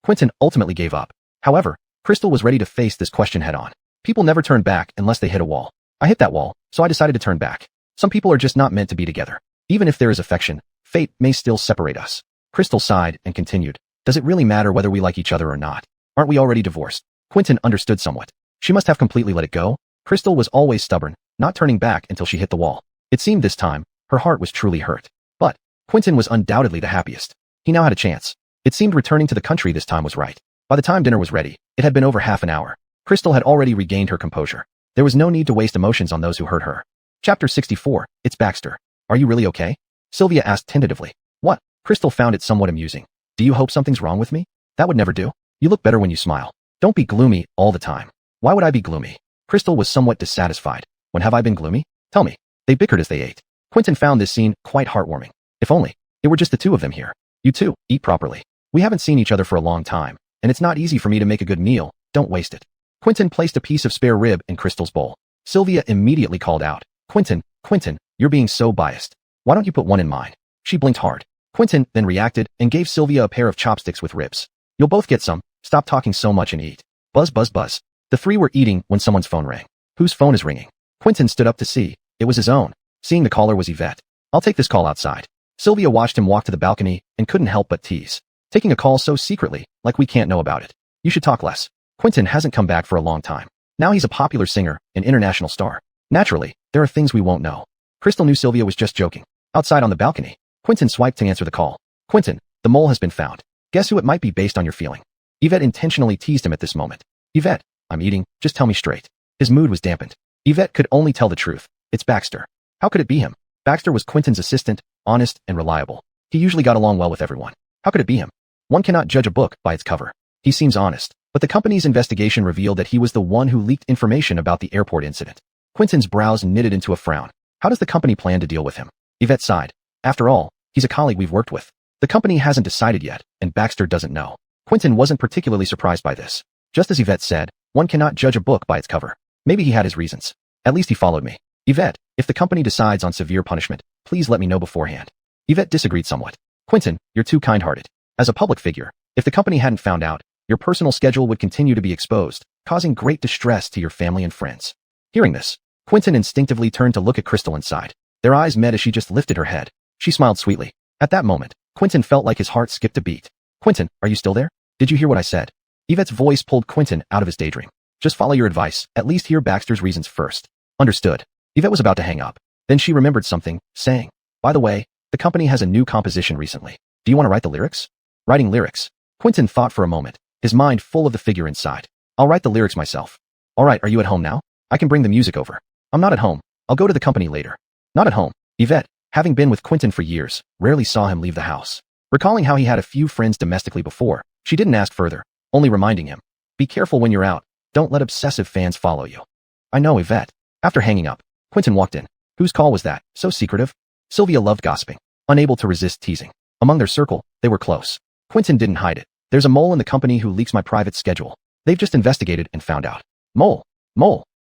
Quentin ultimately gave up. However, Crystal was ready to face this question head on. People never turn back unless they hit a wall. I hit that wall, so I decided to turn back. Some people are just not meant to be together. Even if there is affection, fate may still separate us. Crystal sighed and continued. Does it really matter whether we like each other or not? Aren't we already divorced? Quentin understood somewhat. She must have completely let it go. Crystal was always stubborn, not turning back until she hit the wall. It seemed this time, her heart was truly hurt. But Quentin was undoubtedly the happiest. He now had a chance. It seemed returning to the country this time was right. By the time dinner was ready, it had been over half an hour. Crystal had already regained her composure. There was no need to waste emotions on those who hurt her. Chapter 64, It's Baxter. Are you really okay? Sylvia asked tentatively. What? Crystal found it somewhat amusing. Do you hope something's wrong with me? That would never do. You look better when you smile. Don't be gloomy all the time. Why would I be gloomy? Crystal was somewhat dissatisfied. When have I been gloomy? Tell me. They bickered as they ate. Quentin found this scene quite heartwarming. If only it were just the two of them here. You two, eat properly. We haven't seen each other for a long time, and it's not easy for me to make a good meal. Don't waste it. Quentin placed a piece of spare rib in Crystal's bowl. Sylvia immediately called out, Quentin, you're being so biased. Why don't you put one in mine? She blinked hard. Quentin then reacted and gave Sylvia a pair of chopsticks with ribs. You'll both get some. Stop talking so much and eat. Buzz, buzz, buzz. The three were eating when someone's phone rang. Whose phone is ringing? Quentin stood up to see. It was his own. Seeing the caller was Yvette. I'll take this call outside. Sylvia watched him walk to the balcony and couldn't help but tease. Taking a call so secretly, like we can't know about it. You should talk less. Quentin hasn't come back for a long time. Now he's a popular singer, an international star. Naturally, there are things we won't know. Crystal knew Sylvia was just joking. Outside on the balcony, Quentin swiped to answer the call. Quentin, the mole has been found. Guess who it might be based on your feeling? Yvette intentionally teased him at this moment. Yvette, I'm eating, just tell me straight. His mood was dampened. Yvette could only tell the truth. It's Baxter. How could it be him? Baxter was Quentin's assistant, honest and reliable. He usually got along well with everyone. How could it be him? One cannot judge a book by its cover. He seems honest, but the company's investigation revealed that he was the one who leaked information about the airport incident. Quentin's brows knitted into a frown. How does the company plan to deal with him? Yvette sighed. After all, he's a colleague we've worked with. The company hasn't decided yet, and Baxter doesn't know. Quentin wasn't particularly surprised by this. Just as Yvette said, one cannot judge a book by its cover. Maybe he had his reasons. At least he followed me. Yvette, if the company decides on severe punishment, please let me know beforehand. Yvette disagreed somewhat. Quentin, you're too kind-hearted. As a public figure, if the company hadn't found out, your personal schedule would continue to be exposed, causing great distress to your family and friends. Hearing this, Quentin instinctively turned to look at Crystal inside. Their eyes met as she just lifted her head. She smiled sweetly. At that moment, Quentin felt like his heart skipped a beat. Quentin, are you still there? Did you hear what I said? Yvette's voice pulled Quentin out of his daydream. Just follow your advice, at least hear Baxter's reasons first. Understood. Yvette was about to hang up. Then she remembered something, saying, by the way, the company has a new composition recently. Do you want to write the lyrics? Writing lyrics. Quentin thought for a moment, his mind full of the figure inside. I'll write the lyrics myself. All right, are you at home now? I can bring the music over. I'm not at home. I'll go to the company later. Not at home. Yvette, having been with Quentin for years, rarely saw him leave the house. Recalling how he had a few friends domestically before, she didn't ask further, only reminding him, be careful when you're out. Don't let obsessive fans follow you. I know, Yvette. After hanging up, Quentin walked in. Whose call was that? So secretive? Sylvia loved gossiping, unable to resist teasing. Among their circle, they were close. Quentin didn't hide it. There's a mole in the company who leaks my private schedule. They've just investigated and found out. Mole.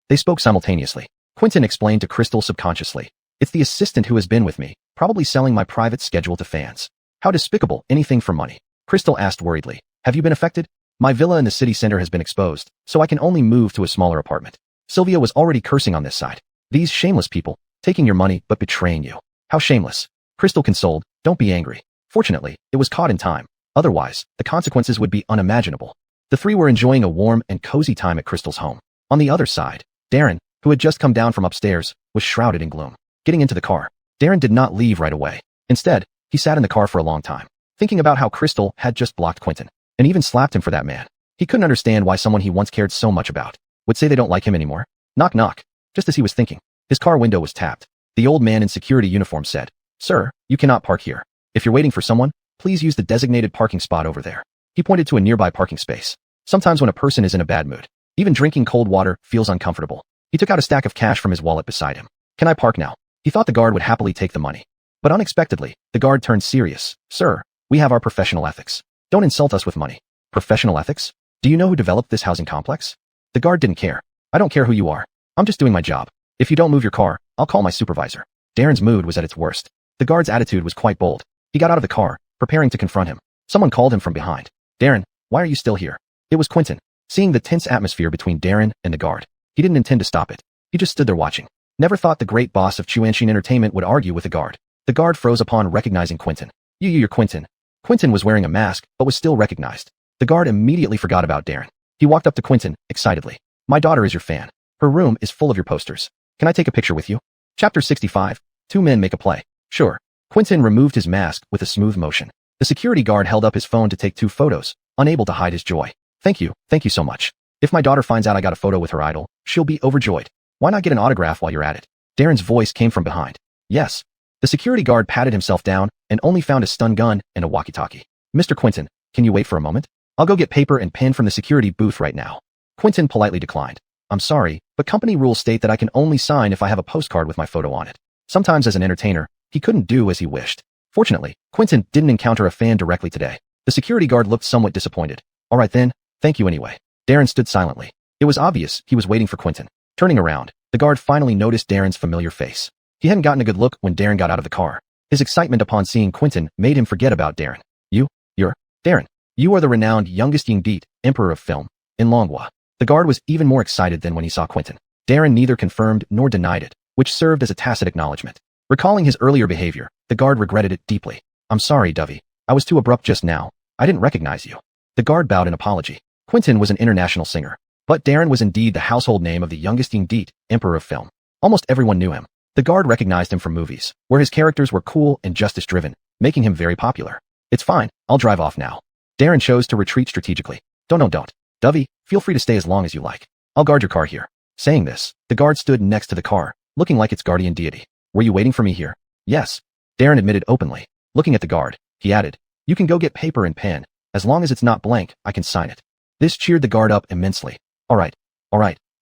They spoke simultaneously. Quentin explained to Crystal subconsciously. It's the assistant who has been with me, probably selling my private schedule to fans. How despicable, anything for money. Crystal asked worriedly. Have you been affected? My villa in the city center has been exposed, so I can only move to a smaller apartment. Sylvia was already cursing on this side. These shameless people, taking your money but betraying you. How shameless. Crystal consoled, don't be angry. Fortunately, it was caught in time. Otherwise, the consequences would be unimaginable. The three were enjoying a warm and cozy time at Crystal's home. On the other side, Darren, who had just come down from upstairs, was shrouded in gloom. Getting into the car, Darren did not leave right away. Instead, he sat in the car for a long time, thinking about how Crystal had just blocked Quentin, and even slapped him for that man. He couldn't understand why someone he once cared so much about would say they don't like him anymore. Knock knock. Just as he was thinking, his car window was tapped. The old man in security uniform said, Sir, you cannot park here. If you're waiting for someone, please use the designated parking spot over there. He pointed to a nearby parking space. Sometimes when a person is in a bad mood, even drinking cold water feels uncomfortable. He took out a stack of cash from his wallet beside him. Can I park now? He thought the guard would happily take the money. But unexpectedly, the guard turned serious. Sir, we have our professional ethics. Don't insult us with money. Professional ethics? Do you know who developed this housing complex? The guard didn't care. I don't care who you are. I'm just doing my job. If you don't move your car, I'll call my supervisor. Darren's mood was at its worst. The guard's attitude was quite bold. He got out of the car, preparing to confront him. Someone called him from behind. Darren, why are you still here? It was Quentin. Seeing the tense atmosphere between Darren and the guard, he didn't intend to stop it. He just stood there watching. Never thought the great boss of Chuanshin Entertainment would argue with the guard. The guard froze upon recognizing Quentin. You're Quentin. Quentin was wearing a mask, but was still recognized. The guard immediately forgot about Darren. He walked up to Quentin, excitedly. My daughter is your fan. Her room is full of your posters. Can I take a picture with you? Chapter 65. Two men make a play. Sure. Quentin removed his mask with a smooth motion. The security guard held up his phone to take 2 photos, unable to hide his joy. Thank you so much. If my daughter finds out I got a photo with her idol, she'll be overjoyed. Why not get an autograph while you're at it? Darren's voice came from behind. Yes. The security guard patted himself down and only found a stun gun and a walkie-talkie. Mr. Quentin, can you wait for a moment? I'll go get paper and pen from the security booth right now. Quentin politely declined. I'm sorry, but company rules state that I can only sign if I have a postcard with my photo on it. Sometimes as an entertainer, he couldn't do as he wished. Fortunately, Quentin didn't encounter a fan directly today. The security guard looked somewhat disappointed. All right then, thank you anyway. Darren stood silently. It was obvious he was waiting for Quentin. Turning around, the guard finally noticed Darren's familiar face. He hadn't gotten a good look when Darren got out of the car. His excitement upon seeing Quentin made him forget about Darren. You're Darren. You are the renowned youngest Yingdeet, Emperor of Film, in Longhua. The guard was even more excited than when he saw Quentin. Darren neither confirmed nor denied it, which served as a tacit acknowledgement. Recalling his earlier behavior, the guard regretted it deeply. I'm sorry, Dovey. I was too abrupt just now. I didn't recognize you. The guard bowed in apology. Quentin was an international singer, but Darren was indeed the household name of the youngest Yingdeet, Emperor of Film. Almost everyone knew him. The guard recognized him from movies, where his characters were cool and justice-driven, making him very popular. It's fine, I'll drive off now. Darren chose to retreat strategically. Don't. Dovey, feel free to stay as long as you like. I'll guard your car here. Saying this, the guard stood next to the car, looking like its guardian deity. Were you waiting for me here? Yes. Darren admitted openly. Looking at the guard, he added, you can go get paper and pen. As long as it's not blank, I can sign it. This cheered the guard up immensely. All right.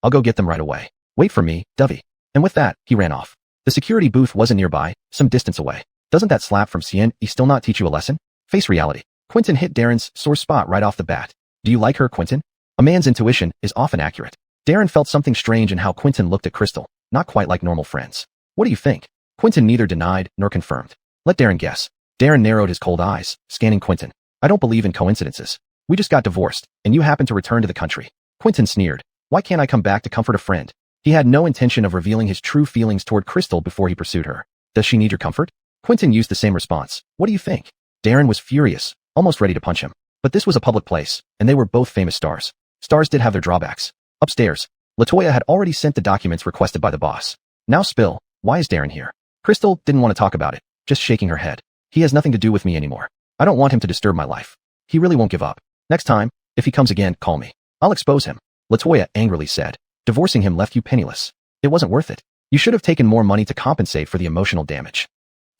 I'll go get them right away. Wait for me, Dovey. And with that, he ran off. The security booth wasn't nearby, some distance away. Doesn't that slap from Cien still not teach you a lesson? Face reality. Quentin hit Darren's sore spot right off the bat. Do you like her, Quentin? A man's intuition is often accurate. Darren felt something strange in how Quentin looked at Crystal, not quite like normal friends. What do you think? Quentin neither denied nor confirmed. Let Darren guess. Darren narrowed his cold eyes, scanning Quentin. I don't believe in coincidences. We just got divorced, and you happen to return to the country. Quentin sneered. Why can't I come back to comfort a friend? He had no intention of revealing his true feelings toward Crystal before he pursued her. Does she need your comfort? Quentin used the same response. What do you think? Darren was furious, almost ready to punch him. But this was a public place, and they were both famous stars. Stars did have their drawbacks. Upstairs, LaToya had already sent the documents requested by the boss. Now spill, why is Darren here? Crystal didn't want to talk about it, just shaking her head. He has nothing to do with me anymore. I don't want him to disturb my life. He really won't give up. Next time, if he comes again, call me. I'll expose him. LaToya angrily said. Divorcing him left you penniless. It wasn't worth it. You should have taken more money to compensate for the emotional damage.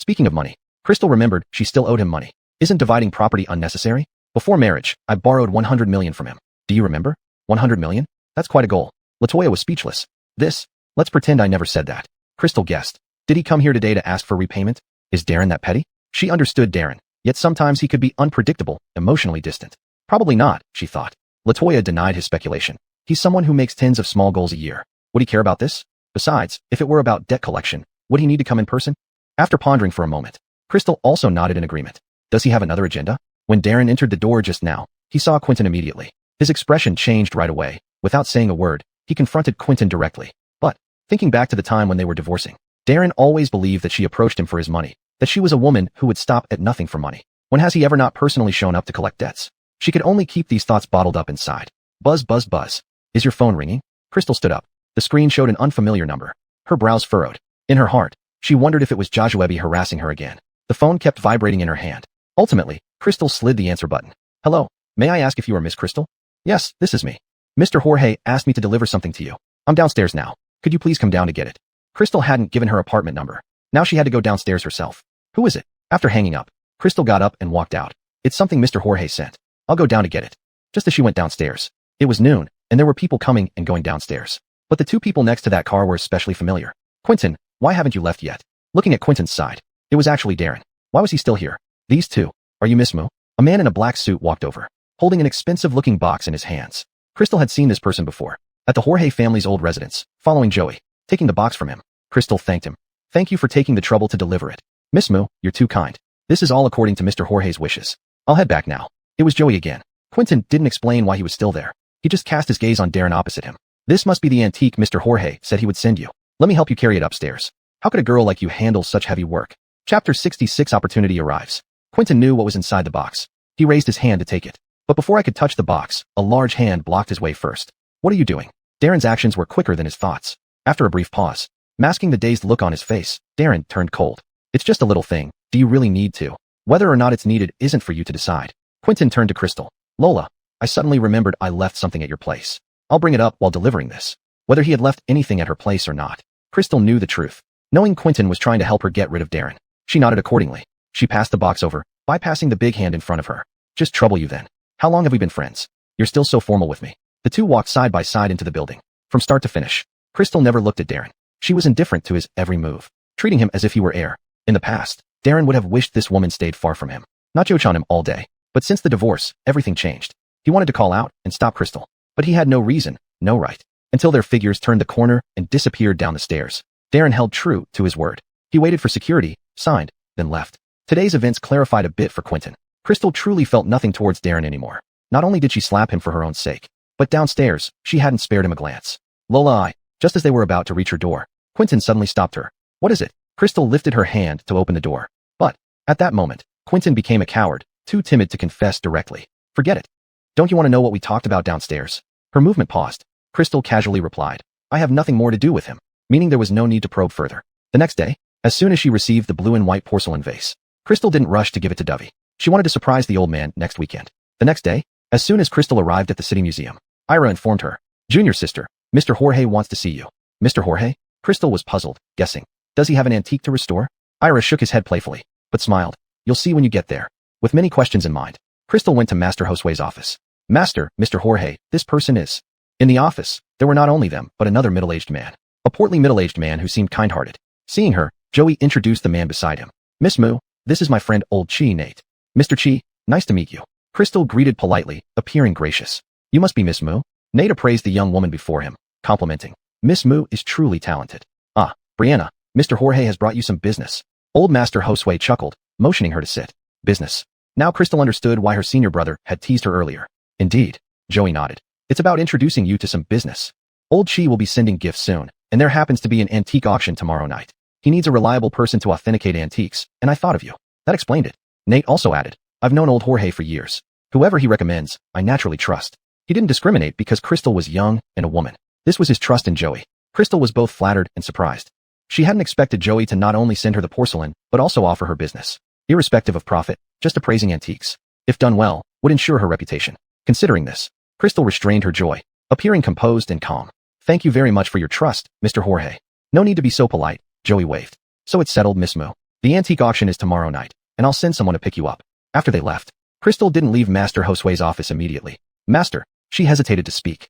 Speaking of money, Crystal remembered she still owed him money. Isn't dividing property unnecessary? Before marriage, I borrowed $100 million from him. Do you remember? $100 million? That's quite a goal. LaToya was speechless. Let's pretend I never said that. Crystal guessed. Did he come here today to ask for repayment? Is Darren that petty? She understood Darren, yet sometimes he could be unpredictable, emotionally distant. Probably not, she thought. LaToya denied his speculation. He's someone who makes tens of small goals a year. Would he care about this? Besides, if it were about debt collection, would he need to come in person? After pondering for a moment, Crystal also nodded in agreement. Does he have another agenda? When Darren entered the door just now, he saw Quentin immediately. His expression changed right away. Without saying a word, he confronted Quentin directly. But, thinking back to the time when they were divorcing, Darren always believed that she approached him for his money, that she was a woman who would stop at nothing for money. When has he ever not personally shown up to collect debts? She could only keep these thoughts bottled up inside. Buzz, buzz, buzz. Is your phone ringing? Crystal stood up. The screen showed an unfamiliar number. Her brows furrowed. In her heart, she wondered if it was Joshua harassing her again. The phone kept vibrating in her hand. Ultimately, Crystal slid the answer button. Hello, may I ask if you are Miss Crystal? Yes, this is me. Mr. Jorge asked me to deliver something to you. I'm downstairs now. Could you please come down to get it? Crystal hadn't given her apartment number. Now she had to go downstairs herself. Who is it? After hanging up, Crystal got up and walked out. It's something Mr. Jorge sent. I'll go down to get it. Just as she went downstairs. It was noon, and there were people coming and going downstairs. But the two people next to that car were especially familiar. Quentin, why haven't you left yet? Looking at Quentin's side, it was actually Darren. Why was he still here? These two. Are you Miss Moo? A man in a black suit walked over, holding an expensive-looking box in his hands. Crystal had seen this person before, at the Jorge family's old residence, following Joey, taking the box from him. Crystal thanked him. Thank you for taking the trouble to deliver it. Miss Moo, you're too kind. This is all according to Mr. Jorge's wishes. I'll head back now. It was Joey again. Quentin didn't explain why he was still there. He just cast his gaze on Darren opposite him. This must be the antique Mr. Jorge said he would send you. Let me help you carry it upstairs. How could a girl like you handle such heavy work? Chapter 66 Opportunity arrives. Quentin knew what was inside the box. He raised his hand to take it. But before I could touch the box, a large hand blocked his way first. What are you doing? Darren's actions were quicker than his thoughts. After a brief pause, masking the dazed look on his face, Darren turned cold. It's just a little thing. Do you really need to? Whether or not it's needed isn't for you to decide. Quentin turned to Crystal. Lola, I suddenly remembered I left something at your place. I'll bring it up while delivering this. Whether he had left anything at her place or not, Crystal knew the truth. Knowing Quentin was trying to help her get rid of Darren, she nodded accordingly. She passed the box over, bypassing the big hand in front of her. Just trouble you then. How long have we been friends? You're still so formal with me. The two walked side by side into the building. From start to finish, Crystal never looked at Darren. She was indifferent to his every move, treating him as if he were air. In the past, Darren would have wished this woman stayed far from him, not joach on him all day. But since the divorce, everything changed. He wanted to call out and stop Crystal, but he had no reason, no right, until their figures turned the corner and disappeared down the stairs. Darren held true to his word. He waited for security, signed, then left. Today's events clarified a bit for Quentin. Crystal truly felt nothing towards Darren anymore. Not only did she slap him for her own sake, but downstairs, she hadn't spared him a glance. Lola, just as they were about to reach her door, Quentin suddenly stopped her. What is it? Crystal lifted her hand to open the door. But, at that moment, Quentin became a coward, too timid to confess directly. Forget it. Don't you want to know what we talked about downstairs? Her movement paused. Crystal casually replied, I have nothing more to do with him, meaning there was no need to probe further. The next day, as soon as she received the blue and white porcelain vase, Crystal didn't rush to give it to Dovey. She wanted to surprise the old man next weekend. The next day, as soon as Crystal arrived at the city museum, Ira informed her, Junior sister, Mr. Jorge wants to see you. Mr. Jorge? Crystal was puzzled, guessing. Does he have an antique to restore? Ira shook his head playfully, but smiled. You'll see when you get there. With many questions in mind, Crystal went to Master Josue's office. Master, Mr. Jorge, this person is. In the office, there were not only them, but another middle-aged man. A portly middle-aged man who seemed kind-hearted. Seeing her, Joey introduced the man beside him. Miss Moo, this is my friend Old Chi Nate. Mr. Chi, nice to meet you. Crystal greeted politely, appearing gracious. You must be Miss Moo? Nate appraised the young woman before him, complimenting. Miss Moo is truly talented. Ah, Brianna, Mr. Jorge has brought you some business. Old Master Josue chuckled, motioning her to sit. Business. Now Crystal understood why her senior brother had teased her earlier. Indeed. Joey nodded. It's about introducing you to some business. Old Chi will be sending gifts soon, and there happens to be an antique auction tomorrow night. He needs a reliable person to authenticate antiques, and I thought of you. That explained it. Nate also added, I've known old Jorge for years. Whoever he recommends, I naturally trust. He didn't discriminate because Crystal was young and a woman. This was his trust in Joey. Crystal was both flattered and surprised. She hadn't expected Joey to not only send her the porcelain, but also offer her business. Irrespective of profit, just appraising antiques, if done well, would ensure her reputation. Considering this, Crystal restrained her joy, appearing composed and calm. Thank you very much for your trust, Mr. Jorge. No need to be so polite, Joey waved. So it's settled, Miss Moo. The antique auction is tomorrow night, and I'll send someone to pick you up. After they left, Crystal didn't leave Master Josue's office immediately. Master, she hesitated to speak.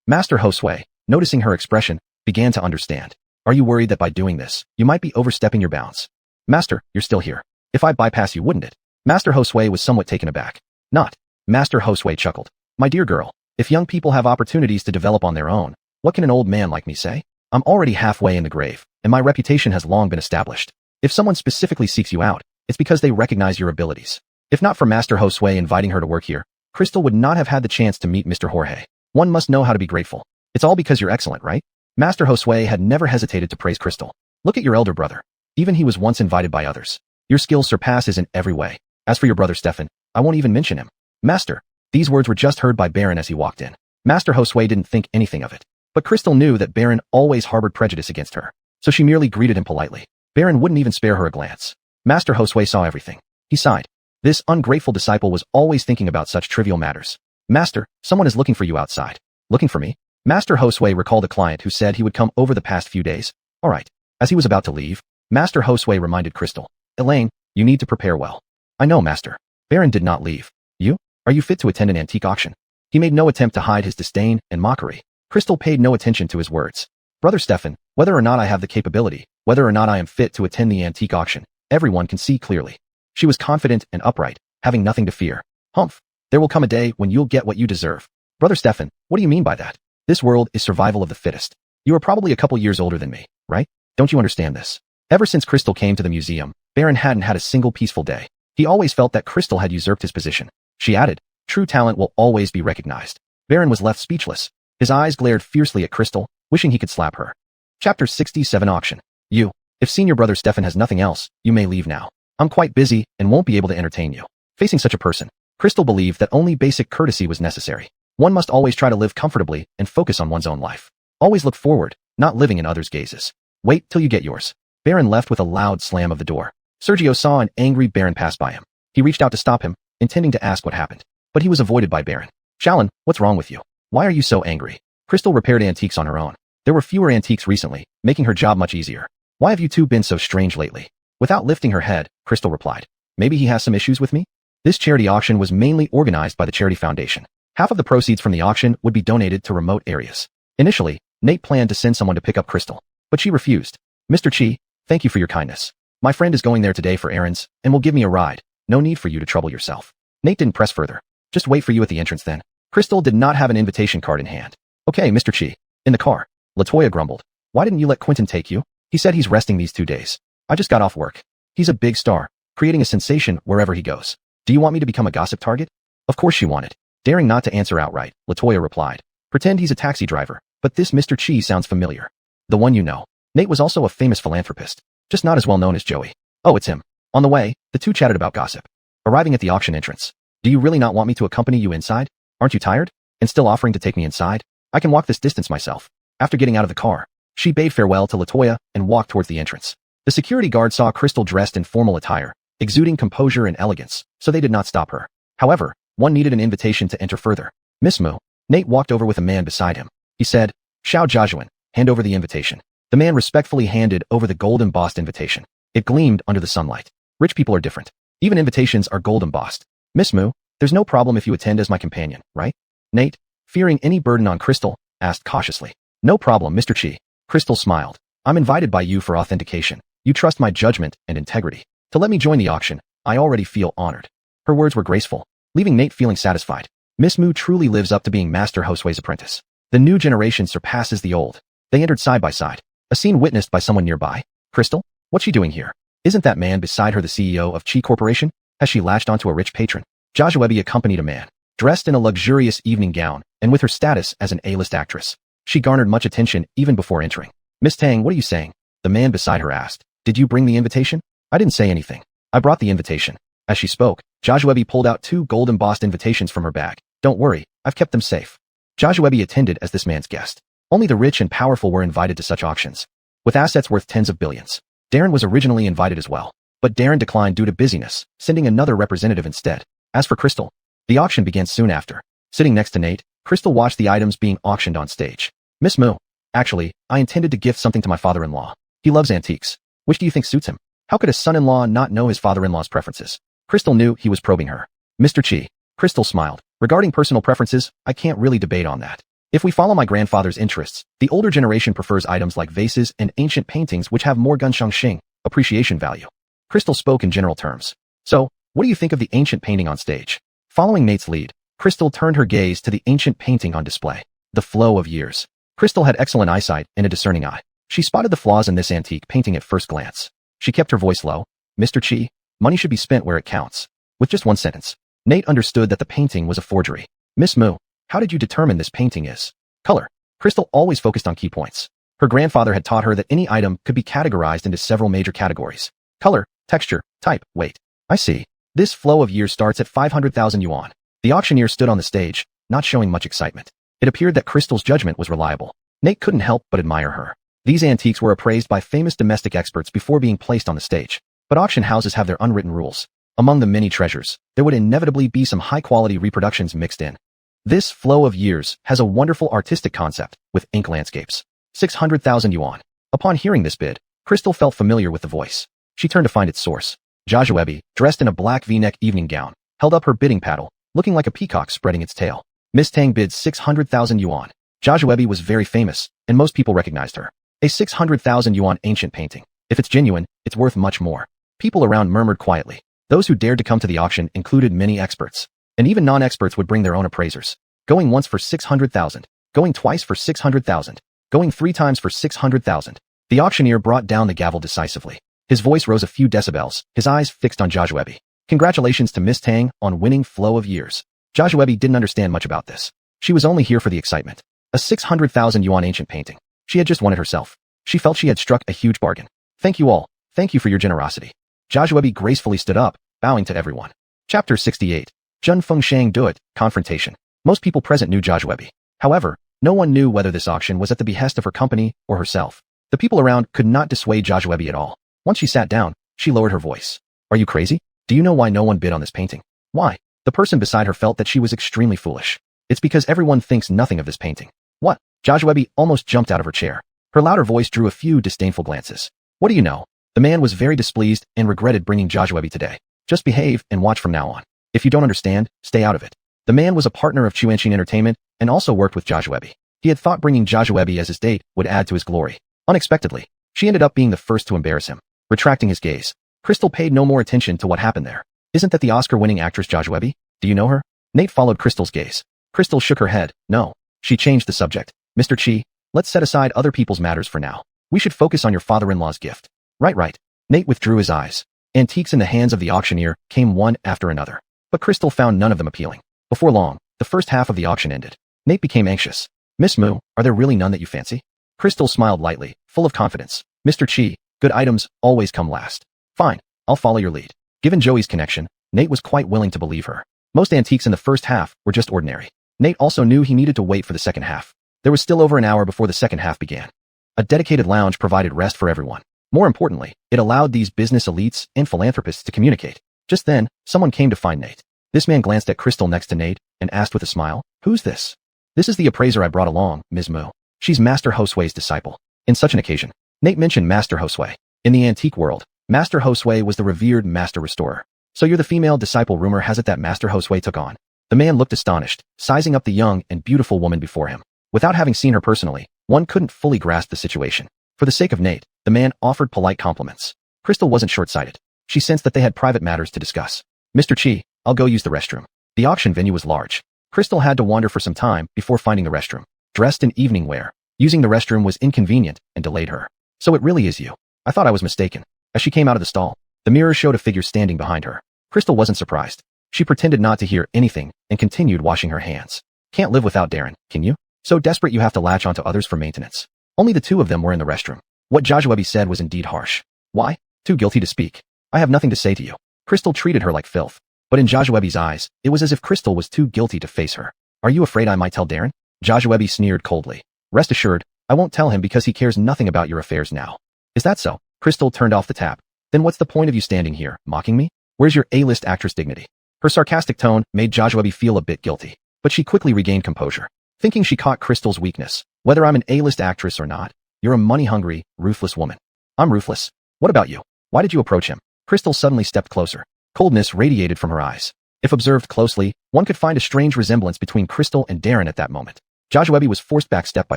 Master Josue, noticing her expression, began to understand. Are you worried that by doing this, you might be overstepping your bounds? Master, you're still here. If I bypass you, wouldn't it? Master Josue was somewhat taken aback. Not. Master Josue chuckled. My dear girl, if young people have opportunities to develop on their own, what can an old man like me say? I'm already halfway in the grave, and my reputation has long been established. If someone specifically seeks you out, it's because they recognize your abilities. If not for Master Josue inviting her to work here, Crystal would not have had the chance to meet Mr. Jorge. One must know how to be grateful. It's all because you're excellent, right? Master Josue had never hesitated to praise Crystal. Look at your elder brother. Even he was once invited by others. Your skill surpasses in every way. As for your brother Stefan, I won't even mention him. Master. These words were just heard by Baron as he walked in. Master Josue didn't think anything of it. But Crystal knew that Baron always harbored prejudice against her, so she merely greeted him politely. Baron wouldn't even spare her a glance. Master Josue saw everything. He sighed. This ungrateful disciple was always thinking about such trivial matters. Master, someone is looking for you outside. Looking for me? Master Josue recalled a client who said he would come over the past few days. All right. As he was about to leave, Master Josue reminded Crystal. Elaine, you need to prepare well. I know, Master. Baron did not leave. You? Are you fit to attend an antique auction? He made no attempt to hide his disdain and mockery. Crystal paid no attention to his words. Brother Stefan, whether or not I have the capability, whether or not I am fit to attend the antique auction, everyone can see clearly. She was confident and upright, having nothing to fear. Humph. There will come a day when you'll get what you deserve. Brother Stefan, what do you mean by that? This world is survival of the fittest. You are probably a couple years older than me, right? Don't you understand this? Ever since Crystal came to the museum, Baron hadn't had a single peaceful day. He always felt that Crystal had usurped his position. She added, true talent will always be recognized. Baron was left speechless. His eyes glared fiercely at Crystal, wishing he could slap her. Chapter 67 Auction. You. If senior brother Stefan has nothing else, you may leave now. I'm quite busy and won't be able to entertain you. Facing such a person, Crystal believed that only basic courtesy was necessary. One must always try to live comfortably and focus on one's own life. Always look forward, not living in others' gazes. Wait till you get yours. Baron left with a loud slam of the door. Sergio saw an angry Baron pass by him. He reached out to stop him, intending to ask what happened. But he was avoided by Baron. Shaolin, what's wrong with you? Why are you so angry? Crystal repaired antiques on her own. There were fewer antiques recently, making her job much easier. Why have you two been so strange lately? Without lifting her head, Crystal replied. Maybe he has some issues with me? This charity auction was mainly organized by the Charity Foundation. Half of the proceeds from the auction would be donated to remote areas. Initially, Nate planned to send someone to pick up Crystal, but she refused. Mr. Chi, thank you for your kindness. My friend is going there today for errands, and will give me a ride. No need for you to trouble yourself. Nate didn't press further. Just wait for you at the entrance then. Crystal did not have an invitation card in hand. Okay, Mr. Chi. In the car. Latoya grumbled. Why didn't you let Quentin take you? He said he's resting these 2 days. I just got off work. He's a big star, creating a sensation wherever he goes. Do you want me to become a gossip target? Of course she wanted. Daring not to answer outright, Latoya replied. Pretend he's a taxi driver, but this Mr. Chi sounds familiar. The one you know. Nate was also a famous philanthropist, just not as well known as Joey. Oh, it's him. On the way, the two chatted about gossip. Arriving at the auction entrance. Do you really not want me to accompany you inside? Aren't you tired? And still offering to take me inside? I can walk this distance myself. After getting out of the car, she bade farewell to Latoya and walked towards the entrance. The security guard saw Crystal dressed in formal attire, exuding composure and elegance, so they did not stop her. However, one needed an invitation to enter further. Miss Mu. Nate walked over with a man beside him. He said, Xiao Jiajuan, hand over the invitation. The man respectfully handed over the gold-embossed invitation. It gleamed under the sunlight. Rich people are different. Even invitations are gold-embossed. Miss Mu, there's no problem if you attend as my companion, right? Nate, fearing any burden on Crystal, asked cautiously. No problem, Mr. Chi. Crystal smiled. I'm invited by you for authentication. You trust my judgment and integrity. To let me join the auction, I already feel honored. Her words were graceful, leaving Nate feeling satisfied. Miss Mu truly lives up to being Master Josue's apprentice. The new generation surpasses the old. They entered side by side. A scene witnessed by someone nearby. Crystal? What's she doing here? Isn't that man beside her the CEO of Chi Corporation? Has she latched onto a rich patron? Josuebi accompanied a man, dressed in a luxurious evening gown, and with her status as an A-list actress. She garnered much attention even before entering. Miss Tang, what are you saying? The man beside her asked. Did you bring the invitation? I didn't say anything. I brought the invitation. As she spoke, Josuebi pulled out 2 gold-embossed invitations from her bag. Don't worry, I've kept them safe. Josuebi attended as this man's guest. Only the rich and powerful were invited to such auctions, with assets worth tens of billions. Darren was originally invited as well, but Darren declined due to busyness, sending another representative instead. As for Crystal, the auction began soon after. Sitting next to Nate, Crystal watched the items being auctioned on stage. Miss Mu, actually, I intended to gift something to my father-in-law. He loves antiques. Which do you think suits him? How could a son-in-law not know his father-in-law's preferences? Crystal knew he was probing her. Mr. Chi. Crystal smiled. Regarding personal preferences, I can't really debate on that. If we follow my grandfather's interests, the older generation prefers items like vases and ancient paintings which have more gunsheng appreciation value. Crystal spoke in general terms. So, what do you think of the ancient painting on stage? Following Nate's lead, Crystal turned her gaze to the ancient painting on display. The flow of years. Crystal had excellent eyesight and a discerning eye. She spotted the flaws in this antique painting at first glance. She kept her voice low. Mr. Chi, money should be spent where it counts. With just one sentence, Nate understood that the painting was a forgery. Miss Mu, how did you determine this painting is? Color. Crystal always focused on key points. Her grandfather had taught her that any item could be categorized into several major categories. Color, texture, type, weight. I see. This flow of years starts at 500,000 yuan. The auctioneer stood on the stage, not showing much excitement. It appeared that Crystal's judgment was reliable. Nate couldn't help but admire her. These antiques were appraised by famous domestic experts before being placed on the stage. But auction houses have their unwritten rules. Among the many treasures, there would inevitably be some high-quality reproductions mixed in. This flow of years has a wonderful artistic concept, with ink landscapes. 600,000 yuan. Upon hearing this bid, Crystal felt familiar with the voice. She turned to find its source. Josuebi, dressed in a black V-neck evening gown, held up her bidding paddle, looking like a peacock spreading its tail. Miss Tang bids 600,000 yuan. Josuebi was very famous, and most people recognized her. A 600,000 yuan ancient painting. If it's genuine, it's worth much more. People around murmured quietly. Those who dared to come to the auction included many experts. And even non-experts would bring their own appraisers. Going once for 600,000. Going twice for 600,000. Going 3 times for 600,000. The auctioneer brought down the gavel decisively. His voice rose a few decibels, his eyes fixed on Josuebi. Congratulations to Miss Tang on winning flow of years. Josuebi didn't understand much about this. She was only here for the excitement. A 600,000 yuan ancient painting. She had just won it herself. She felt she had struck a huge bargain. Thank you all. Thank you for your generosity. Josuebi gracefully stood up, bowing to everyone. Chapter 68. Jun Feng Shang do it, confrontation. Most people present knew Jajwebi. However, no one knew whether this auction was at the behest of her company or herself. The people around could not dissuade Jajwebi at all. Once she sat down, she lowered her voice. Are you crazy? Do you know why no one bid on this painting? Why? The person beside her felt that she was extremely foolish. It's because everyone thinks nothing of this painting. What? Jajwebi almost jumped out of her chair. Her louder voice drew a few disdainful glances. What do you know? The man was very displeased and regretted bringing Jajwebi today. Just behave and watch from now on. If you don't understand, stay out of it. The man was a partner of Chuanshin Entertainment and also worked with Jajwebi. He had thought bringing Jajwebi as his date would add to his glory. Unexpectedly, she ended up being the first to embarrass him. Retracting his gaze, Crystal paid no more attention to what happened there. Isn't that the Oscar-winning actress Jajwebi? Do you know her? Nate followed Crystal's gaze. Crystal shook her head. No. She changed the subject. Mr. Chi, let's set aside other people's matters for now. We should focus on your father-in-law's gift. Right. Nate withdrew his eyes. Antiques in the hands of the auctioneer came one after another. But Crystal found none of them appealing. Before long, the first half of the auction ended. Nate became anxious. Miss Mu, are there really none that you fancy? Crystal smiled lightly, full of confidence. Mr. Chi, good items always come last. Fine, I'll follow your lead. Given Joey's connection, Nate was quite willing to believe her. Most antiques in the first half were just ordinary. Nate also knew he needed to wait for the second half. There was still over an hour before the second half began. A dedicated lounge provided rest for everyone. More importantly, it allowed these business elites and philanthropists to communicate. Just then, someone came to find Nate. This man glanced at Crystal next to Nate and asked with a smile, "Who's this?" "This is the appraiser I brought along, Ms. Mu. She's Master Josue's disciple." In such an occasion, Nate mentioned Master Josue. In the antique world, Master Josue was the revered master restorer. So you're the female disciple rumor has it that Master Josue took on. The man looked astonished, sizing up the young and beautiful woman before him. Without having seen her personally, one couldn't fully grasp the situation. For the sake of Nate, the man offered polite compliments. Crystal wasn't short-sighted. She sensed that they had private matters to discuss. "Mr. Chi, I'll go use the restroom." The auction venue was large. Crystal had to wander for some time before finding the restroom. Dressed in evening wear, using the restroom was inconvenient and delayed her. "So it really is you. I thought I was mistaken." As she came out of the stall, the mirror showed a figure standing behind her. Crystal wasn't surprised. She pretended not to hear anything and continued washing her hands. "Can't live without Darren, can you? So desperate you have to latch onto others for maintenance." Only the two of them were in the restroom. What Jajwebi said was indeed harsh. "Why? Too guilty to speak. I have nothing to say to you." Crystal treated her like filth. But in Jajwebi's eyes, it was as if Crystal was too guilty to face her. "Are you afraid I might tell Darren?" Jajwebi sneered coldly. "Rest assured, I won't tell him because he cares nothing about your affairs now." "Is that so?" Crystal turned off the tap. "Then what's the point of you standing here, mocking me? Where's your A-list actress dignity?" Her sarcastic tone made Jajwebi feel a bit guilty, but she quickly regained composure. Thinking she caught Crystal's weakness. "Whether I'm an A-list actress or not, you're a money-hungry, ruthless woman." "I'm ruthless. What about you? Why did you approach him?" Crystal suddenly stepped closer. Coldness radiated from her eyes. If observed closely, one could find a strange resemblance between Crystal and Darren at that moment. Jajwebi was forced back step by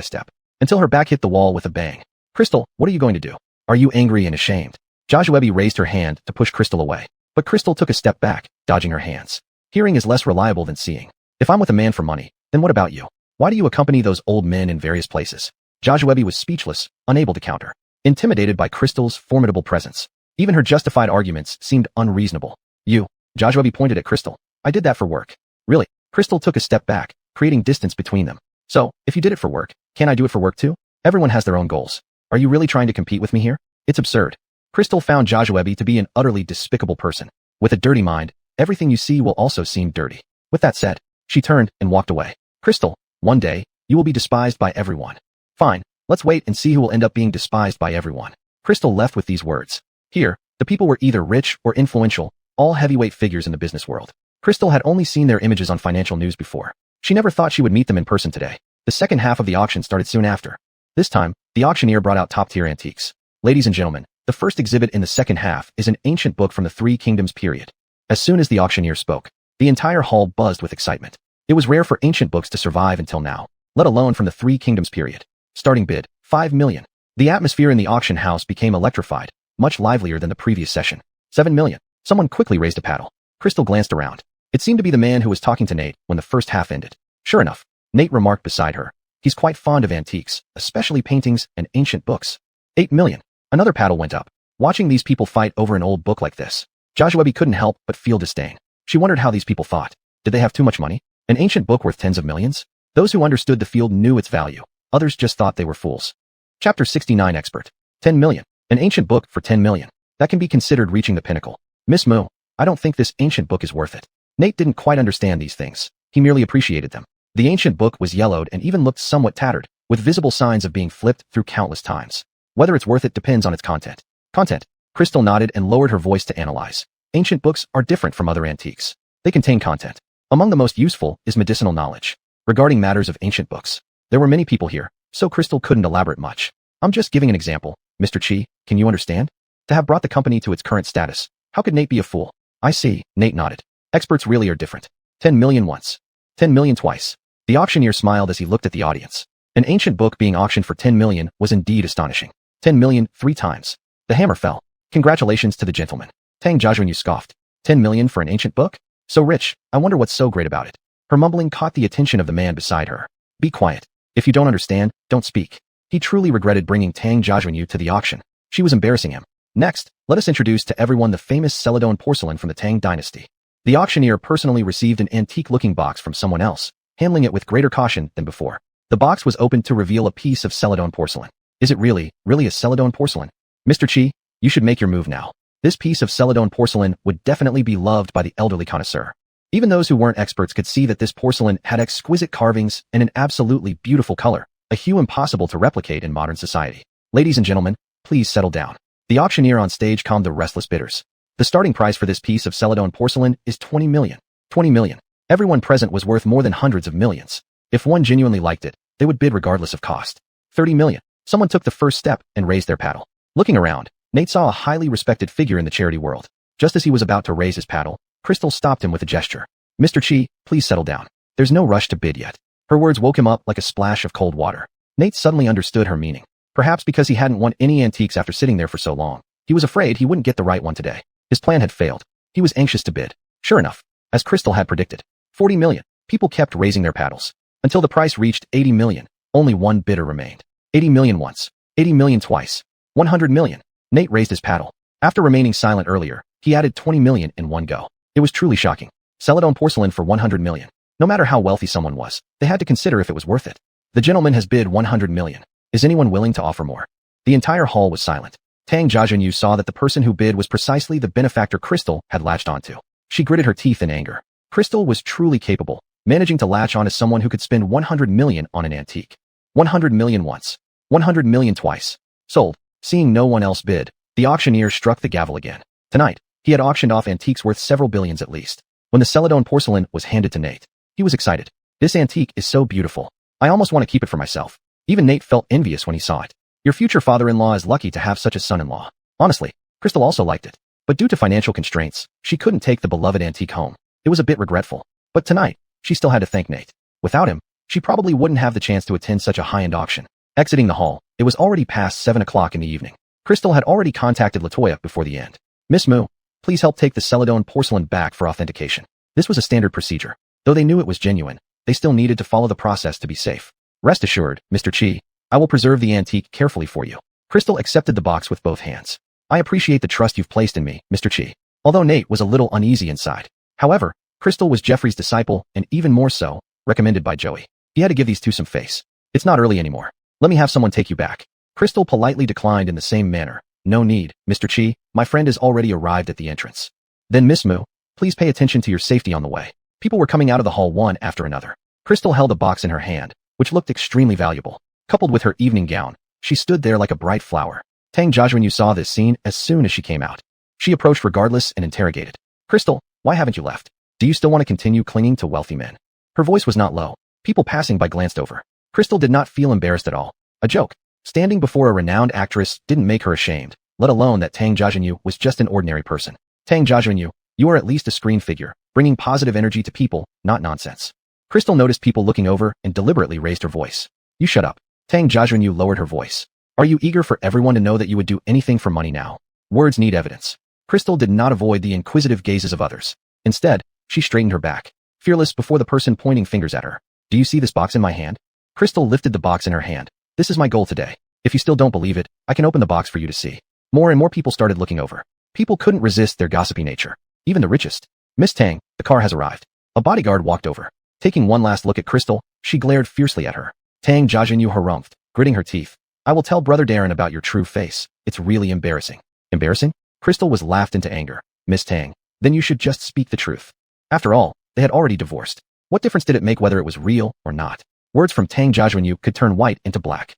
step, until her back hit the wall with a bang. "Crystal, what are you going to do? Are you angry and ashamed?" Jajwebi raised her hand to push Crystal away, but Crystal took a step back, dodging her hands. Hearing is less reliable than seeing. "If I'm with a man for money, then what about you? Why do you accompany those old men in various places?" Jajwebi was speechless, unable to counter. Intimidated by Crystal's formidable presence. Even her justified arguments seemed unreasonable. "You." Jajwebi pointed at Crystal. "I did that for work." "Really?" Crystal took a step back, creating distance between them. "So, if you did it for work, can I do it for work too? Everyone has their own goals. Are you really trying to compete with me here? It's absurd." Crystal found Jajwebi to be an utterly despicable person. With a dirty mind, everything you see will also seem dirty. With that said, she turned and walked away. "Crystal, one day, you will be despised by everyone." "Fine, let's wait and see who will end up being despised by everyone." Crystal left with these words. Here, the people were either rich or influential, all heavyweight figures in the business world. Crystal had only seen their images on financial news before. She never thought she would meet them in person today. The second half of the auction started soon after. This time, the auctioneer brought out top-tier antiques. Ladies and gentlemen, the first exhibit in the second half is an ancient book from the Three Kingdoms period. As soon as the auctioneer spoke, the entire hall buzzed with excitement. It was rare for ancient books to survive until now, let alone from the Three Kingdoms period. Starting bid, 5 million. The atmosphere in the auction house became electrified, much livelier than the previous session. 7 million. Someone quickly raised a paddle. Crystal glanced around. It seemed to be the man who was talking to Nate when the first half ended. Sure enough, Nate remarked beside her. He's quite fond of antiques, especially paintings and ancient books. 8 million. Another paddle went up. Watching these people fight over an old book like this, Jajwebi couldn't help but feel disdain. She wondered how these people thought. Did they have too much money? An ancient book worth tens of millions? Those who understood the field knew its value. Others just thought they were fools. Chapter 69 Expert. 10 million. An ancient book for 10 million. That can be considered reaching the pinnacle. Miss Mu, I don't think this ancient book is worth it. Nate didn't quite understand these things. He merely appreciated them. The ancient book was yellowed and even looked somewhat tattered, with visible signs of being flipped through countless times. Whether it's worth it depends on its content. Content. Crystal nodded and lowered her voice to analyze. Ancient books are different from other antiques. They contain content. Among the most useful is medicinal knowledge. Regarding matters of ancient books, there were many people here, so Crystal couldn't elaborate much. I'm just giving an example. Mr. Chi, can you understand? To have brought the company to its current status, how could Nate be a fool? I see, Nate nodded. Experts really are different. 10 million once. 10 million twice. The auctioneer smiled as he looked at the audience. An ancient book being auctioned for 10 million was indeed astonishing. 10 million 3 times. The hammer fell. Congratulations to the gentleman. Tang Jiaxuan scoffed. 10 million for an ancient book? So rich, I wonder what's so great about it. Her mumbling caught the attention of the man beside her. Be quiet. If you don't understand, don't speak. He truly regretted bringing Tang Jiaxuan to the auction. She was embarrassing him. Next, let us introduce to everyone the famous Celadon porcelain from the Tang dynasty. The auctioneer personally received an antique-looking box from someone else, handling it with greater caution than before. The box was opened to reveal a piece of Celadon porcelain. Is it really a Celadon porcelain? Mr. Chi, you should make your move now. This piece of Celadon porcelain would definitely be loved by the elderly connoisseur. Even those who weren't experts could see that this porcelain had exquisite carvings and an absolutely beautiful color, a hue impossible to replicate in modern society. Ladies and gentlemen, please settle down. The auctioneer on stage calmed the restless bidders. The starting price for this piece of Celadon porcelain is 20 million. 20 million. Everyone present was worth more than hundreds of millions. If one genuinely liked it, they would bid regardless of cost. 30 million. Someone took the first step and raised their paddle. Looking around, Nate saw a highly respected figure in the charity world. Just as he was about to raise his paddle, Crystal stopped him with a gesture. Mr. Chi, please settle down. There's no rush to bid yet. Her words woke him up like a splash of cold water. Nate suddenly understood her meaning. Perhaps because he hadn't won any antiques after sitting there for so long. He was afraid he wouldn't get the right one today. His plan had failed. He was anxious to bid. Sure enough, as Crystal had predicted, 40 million. People kept raising their paddles. Until the price reached 80 million, only one bidder remained. 80 million once. 80 million twice. 100 million. Nate raised his paddle. After remaining silent earlier, he added 20 million in one go. It was truly shocking. Celadon porcelain for 100 million. No matter how wealthy someone was, they had to consider if it was worth it. The gentleman has bid 100 million. Is anyone willing to offer more? The entire hall was silent. Tang Jiaxuan saw that the person who bid was precisely the benefactor Crystal had latched onto. She gritted her teeth in anger. Crystal was truly capable, managing to latch onto someone who could spend 100 million on an antique. 100 million once. 100 million twice. Sold. Seeing no one else bid, the auctioneer struck the gavel again. Tonight, he had auctioned off antiques worth several billions at least. When the Celadon porcelain was handed to Nate, he was excited. This antique is so beautiful. I almost want to keep it for myself. Even Nate felt envious when he saw it. Your future father-in-law is lucky to have such a son-in-law. Honestly, Crystal also liked it. But due to financial constraints, she couldn't take the beloved antique home. It was a bit regretful. But tonight, she still had to thank Nate. Without him, she probably wouldn't have the chance to attend such a high-end auction. Exiting the hall, it was already past 7 o'clock in the evening. Crystal had already contacted Latoya before the end. Miss Mu, please help take the Celadon porcelain back for authentication. This was a standard procedure. Though they knew it was genuine, they still needed to follow the process to be safe. Rest assured, Mr. Chi, I will preserve the antique carefully for you. Crystal accepted the box with both hands. I appreciate the trust you've placed in me, Mr. Chi. Although Nate was a little uneasy inside. However, Crystal was Jeffrey's disciple and even more so, recommended by Joey. He had to give these two some face. It's not early anymore. Let me have someone take you back. Crystal politely declined in the same manner. No need, Mr. Chi, my friend has already arrived at the entrance. Then Miss Mu, please pay attention to your safety on the way. People were coming out of the hall one after another. Crystal held a box in her hand, which looked extremely valuable. Coupled with her evening gown, she stood there like a bright flower. Tang Jiaxuan saw this scene as soon as she came out. She approached regardless and interrogated. Crystal, why haven't you left? Do you still want to continue clinging to wealthy men? Her voice was not low. People passing by glanced over. Crystal did not feel embarrassed at all. A joke. Standing before a renowned actress didn't make her ashamed, let alone that Tang Jiaxuan was just an ordinary person. Tang Jiaxuan, you are at least a screen figure, bringing positive energy to people, not nonsense. Crystal noticed people looking over and deliberately raised her voice. You shut up. Tang Jiaxuan lowered her voice. Are you eager for everyone to know that you would do anything for money now? Words need evidence. Crystal did not avoid the inquisitive gazes of others. Instead, she straightened her back, fearless before the person pointing fingers at her. Do you see this box in my hand? Crystal lifted the box in her hand. This is my goal today. If you still don't believe it, I can open the box for you to see. More and more people started looking over. People couldn't resist their gossipy nature. Even the richest. Miss Tang, the car has arrived. A bodyguard walked over. Taking one last look at Crystal, she glared fiercely at her. Tang Jiaxuan harumphed, gritting her teeth. I will tell Brother Darren about your true face. It's really embarrassing. Embarrassing? Crystal was laughed into anger. Miss Tang, then you should just speak the truth. After all, they had already divorced. What difference did it make whether it was real or not? Words from Tang Jiajuanyu could turn white into black.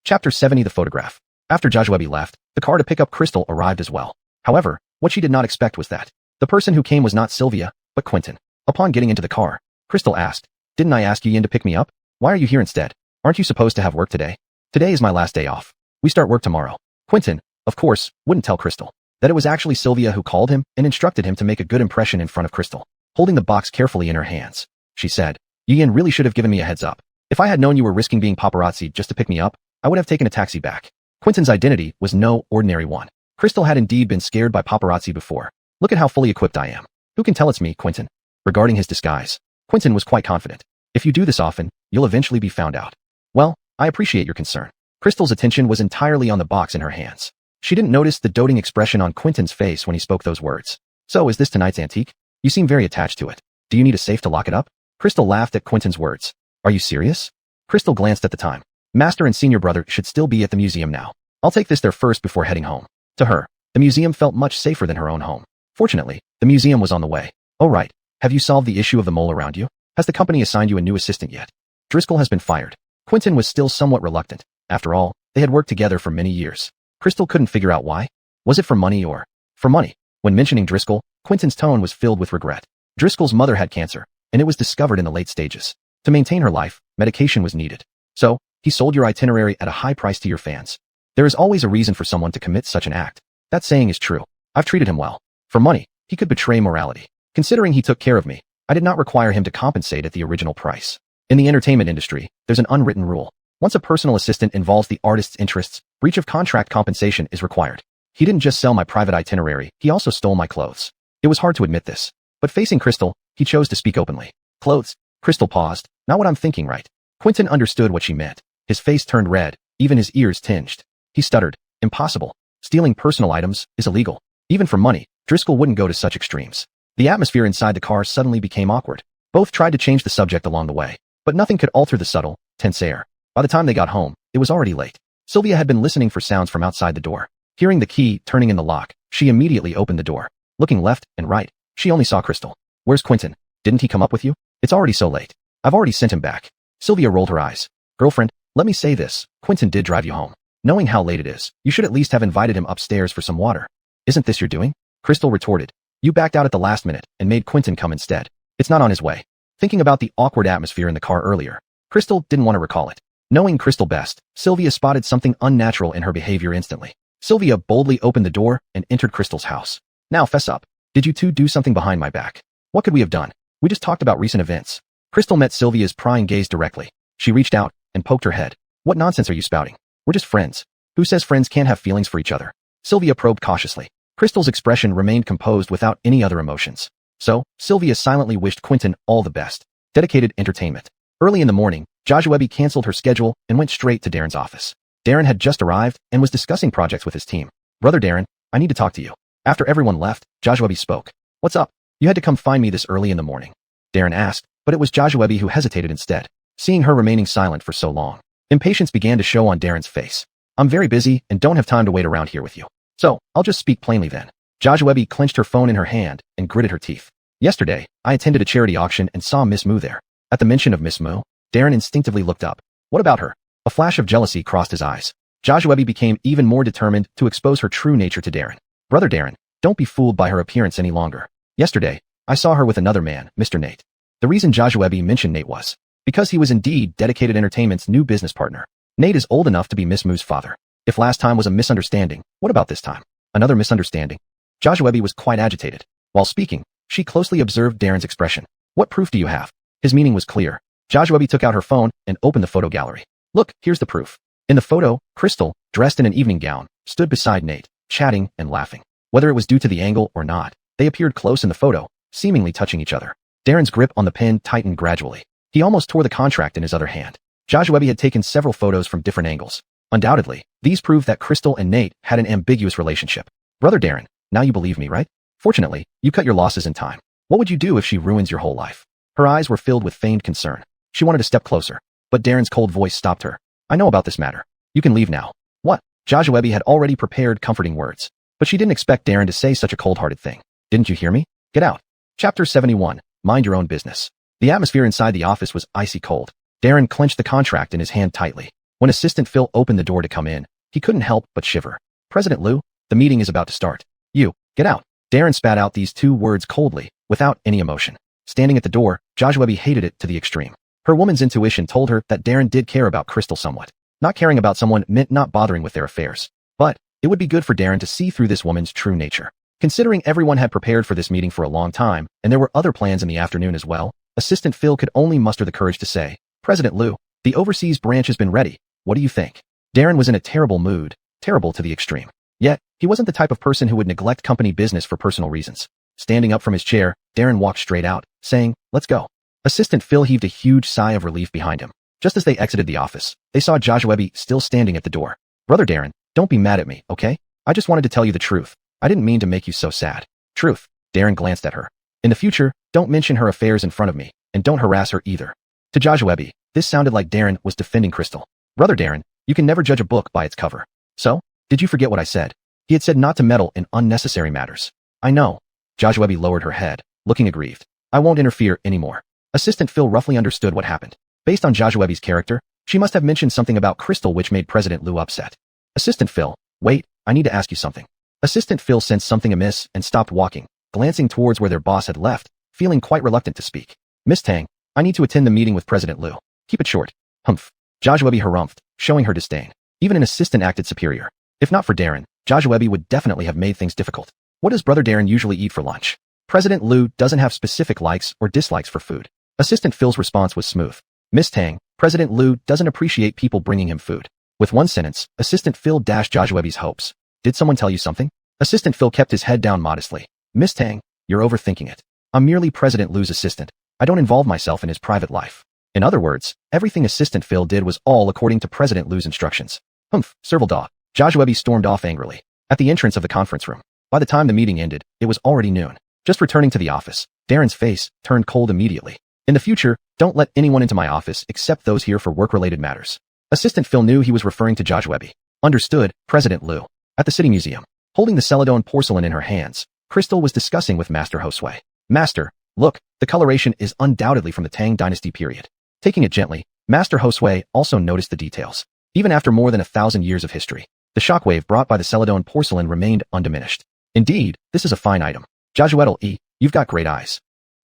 Chapter 70 The Photograph. After Jiajuebi left, the car to pick up Crystal arrived as well. However, what she did not expect was that the person who came was not Sylvia, but Quentin. Upon getting into the car, Crystal asked, "Didn't I ask you in to pick me up? Why are you here instead? Aren't you supposed to have work today? Today is my last day off. We start work tomorrow." Quentin, of course, wouldn't tell Crystal that it was actually Sylvia who called him and instructed him to make a good impression in front of Crystal. Holding the box carefully in her hands, she said, "Yin really should have given me a heads up. If I had known you were risking being paparazzi just to pick me up, I would have taken a taxi back." Quentin's identity was no ordinary one. Crystal had indeed been scared by paparazzi before. "Look at how fully equipped I am. Who can tell it's me, Quentin?" Regarding his disguise, Quentin was quite confident. "If you do this often, you'll eventually be found out." "Well, I appreciate your concern." Crystal's attention was entirely on the box in her hands. She didn't notice the doting expression on Quentin's face when he spoke those words. "So is this tonight's antique? You seem very attached to it. Do you need a safe to lock it up?" Crystal laughed at Quentin's words. "Are you serious?" Crystal glanced at the time. Master and senior brother should still be at the museum now. "I'll take this there first before heading home." To her, the museum felt much safer than her own home. Fortunately, the museum was on the way. "Oh right. Have you solved the issue of the mole around you? Has the company assigned you a new assistant yet?" "Driscoll has been fired." Quentin was still somewhat reluctant. After all, they had worked together for many years. Crystal couldn't figure out why. Was it for money or for money? When mentioning Driscoll, Quentin's tone was filled with regret. Driscoll's mother had cancer, and it was discovered in the late stages. To maintain her life, medication was needed. "So, he sold your itinerary at a high price to your fans. There is always a reason for someone to commit such an act. That saying is true. I've treated him well. For money, he could betray morality. Considering he took care of me, I did not require him to compensate at the original price." In the entertainment industry, there's an unwritten rule. Once a personal assistant involves the artist's interests, breach of contract compensation is required. He didn't just sell my private itinerary, he also stole my clothes. It was hard to admit this. But facing Crystal, he chose to speak openly. "Clothes?" Crystal paused. "Not what I'm thinking, right?" Quentin understood what she meant. His face turned red, even his ears tinged. He stuttered. "Impossible. Stealing personal items is illegal. Even for money, Driscoll wouldn't go to such extremes." The atmosphere inside the car suddenly became awkward. Both tried to change the subject along the way, but nothing could alter the subtle, tense air. By the time they got home, it was already late. Sylvia had been listening for sounds from outside the door. Hearing the key turning in the lock, she immediately opened the door. Looking left and right, she only saw Crystal. "Where's Quentin? Didn't he come up with you? It's already so late. I've already sent him back." Sylvia rolled her eyes. "Girlfriend, let me say this. Quentin did drive you home. Knowing how late it is, you should at least have invited him upstairs for some water." "Isn't this your doing?" Crystal retorted. "You backed out at the last minute and made Quentin come instead. It's not on his way." Thinking about the awkward atmosphere in the car earlier, Crystal didn't want to recall it. Knowing Crystal best, Sylvia spotted something unnatural in her behavior instantly. Sylvia boldly opened the door and entered Crystal's house. "Now fess up. Did you two do something behind my back? What could we have done? We just talked about recent events." Crystal met Sylvia's prying gaze directly. She reached out and poked her head. "What nonsense are you spouting? We're just friends. Who says friends can't have feelings for each other?" Sylvia probed cautiously. Crystal's expression remained composed without any other emotions. So, Sylvia silently wished Quentin all the best. Dedicated entertainment. Early in the morning, Jiajuebi canceled her schedule and went straight to Darren's office. Darren had just arrived and was discussing projects with his team. "Brother Darren, I need to talk to you." After everyone left, Jiajuebi spoke. "What's up? You had to come find me this early in the morning?" Darren asked, but it was Jiajuebi who hesitated instead. Seeing her remaining silent for so long, impatience began to show on Darren's face. "I'm very busy and don't have time to wait around here with you. So, I'll just speak plainly then." Jiajuebi clenched her phone in her hand and gritted her teeth. "Yesterday, I attended a charity auction and saw Miss Moo there." At the mention of Miss Moo, Darren instinctively looked up. "What about her?" A flash of jealousy crossed his eyes. Jiajuebi became even more determined to expose her true nature to Darren. "Brother Darren, don't be fooled by her appearance any longer. Yesterday, I saw her with another man, Mr. Nate." The reason Jiajuebi mentioned Nate was because he was indeed Dedicated Entertainment's new business partner. Nate is old enough to be Miss Moo's father. If last time was a misunderstanding, what about this time? Another misunderstanding? Jiajuebi was quite agitated. While speaking, she closely observed Darren's expression. "What proof do you have?" His meaning was clear. Jiajuebi took out her phone and opened the photo gallery. "Look, here's the proof." In the photo, Crystal, dressed in an evening gown, stood beside Nate, chatting and laughing. Whether it was due to the angle or not, they appeared close in the photo, seemingly touching each other. Darren's grip on the pen tightened gradually. He almost tore the contract in his other hand. Jiajuebi had taken several photos from different angles. Undoubtedly, these proved that Crystal and Nate had an ambiguous relationship. "Brother Darren, now you believe me, right? Fortunately, you cut your losses in time. What would you do if she ruins your whole life?" Her eyes were filled with feigned concern. She wanted to step closer, but Darren's cold voice stopped her. "I know about this matter. You can leave now." "What?" Jiajuebi had already prepared comforting words, but she didn't expect Darren to say such a cold-hearted thing. "Didn't you hear me? Get out." Chapter 71. mind your own business. The atmosphere inside the office was icy cold. Darren clenched the contract in his hand tightly. When Assistant Phil opened the door to come in, he couldn't help but shiver. President Liu, the meeting is about to start. You, get out. Darren spat out these two words coldly, without any emotion. Standing at the door, Joshua hated it to the extreme. Her woman's intuition told her that Darren did care about Crystal somewhat. Not caring about someone meant not bothering with their affairs. But it would be good for Darren to see through this woman's true nature. Considering everyone had prepared for this meeting for a long time, and there were other plans in the afternoon as well, Assistant Phil could only muster the courage to say, President Liu, the overseas branch has been ready. What do you think? Darren was in a terrible mood, terrible to the extreme. Yet, he wasn't the type of person who would neglect company business for personal reasons. Standing up from his chair, Darren walked straight out, saying, let's go. Assistant Phil heaved a huge sigh of relief behind him. Just as they exited the office, they saw Joshua still standing at the door. Brother Darren, don't be mad at me, okay? I just wanted to tell you the truth. I didn't mean to make you so sad. Truth. Darren glanced at her. In the future, don't mention her affairs in front of me, and don't harass her either. To Joshua, this sounded like Darren was defending Crystal. Brother Darren, you can never judge a book by its cover. So, did you forget what I said? He had said not to meddle in unnecessary matters. I know. Joshua lowered her head, looking aggrieved. I won't interfere anymore. Assistant Phil roughly understood what happened. Based on Joshua's character, she must have mentioned something about Crystal which made President Liu upset. Assistant Phil, wait, I need to ask you something. Assistant Phil sensed something amiss and stopped walking, glancing towards where their boss had left, feeling quite reluctant to speak. Miss Tang, I need to attend the meeting with President Liu. Keep it short. Humph. Joshua harumphed, showing her disdain. Even an assistant acted superior. If not for Darren, Joshua would definitely have made things difficult. What does Brother Darren usually eat for lunch? President Liu doesn't have specific likes or dislikes for food. Assistant Phil's response was smooth. Miss Tang, President Liu doesn't appreciate people bringing him food. With one sentence, Assistant Phil dashed Joshua's hopes. Did someone tell you something? Assistant Phil kept his head down modestly. Miss Tang, you're overthinking it. I'm merely President Liu's assistant. I don't involve myself in his private life. In other words, everything Assistant Phil did was all according to President Liu's instructions. Humph, Servaldaw. Joshua stormed off angrily. At the entrance of the conference room. By the time the meeting ended, it was already noon. Just returning to the office, Darren's face turned cold immediately. In the future, don't let anyone into my office except those here for work-related matters. Assistant Phil knew he was referring to Joshua. Understood, President Liu. At the City Museum, holding the celadone porcelain in her hands, Crystal was discussing with Master Josue. Master, look, the coloration is undoubtedly from the Tang Dynasty period. Taking it gently, Master Josue also noticed the details. Even after more than 1,000 years of history, the shockwave brought by the celadone porcelain remained undiminished. Indeed, this is a fine item. Joshua, you've got great eyes.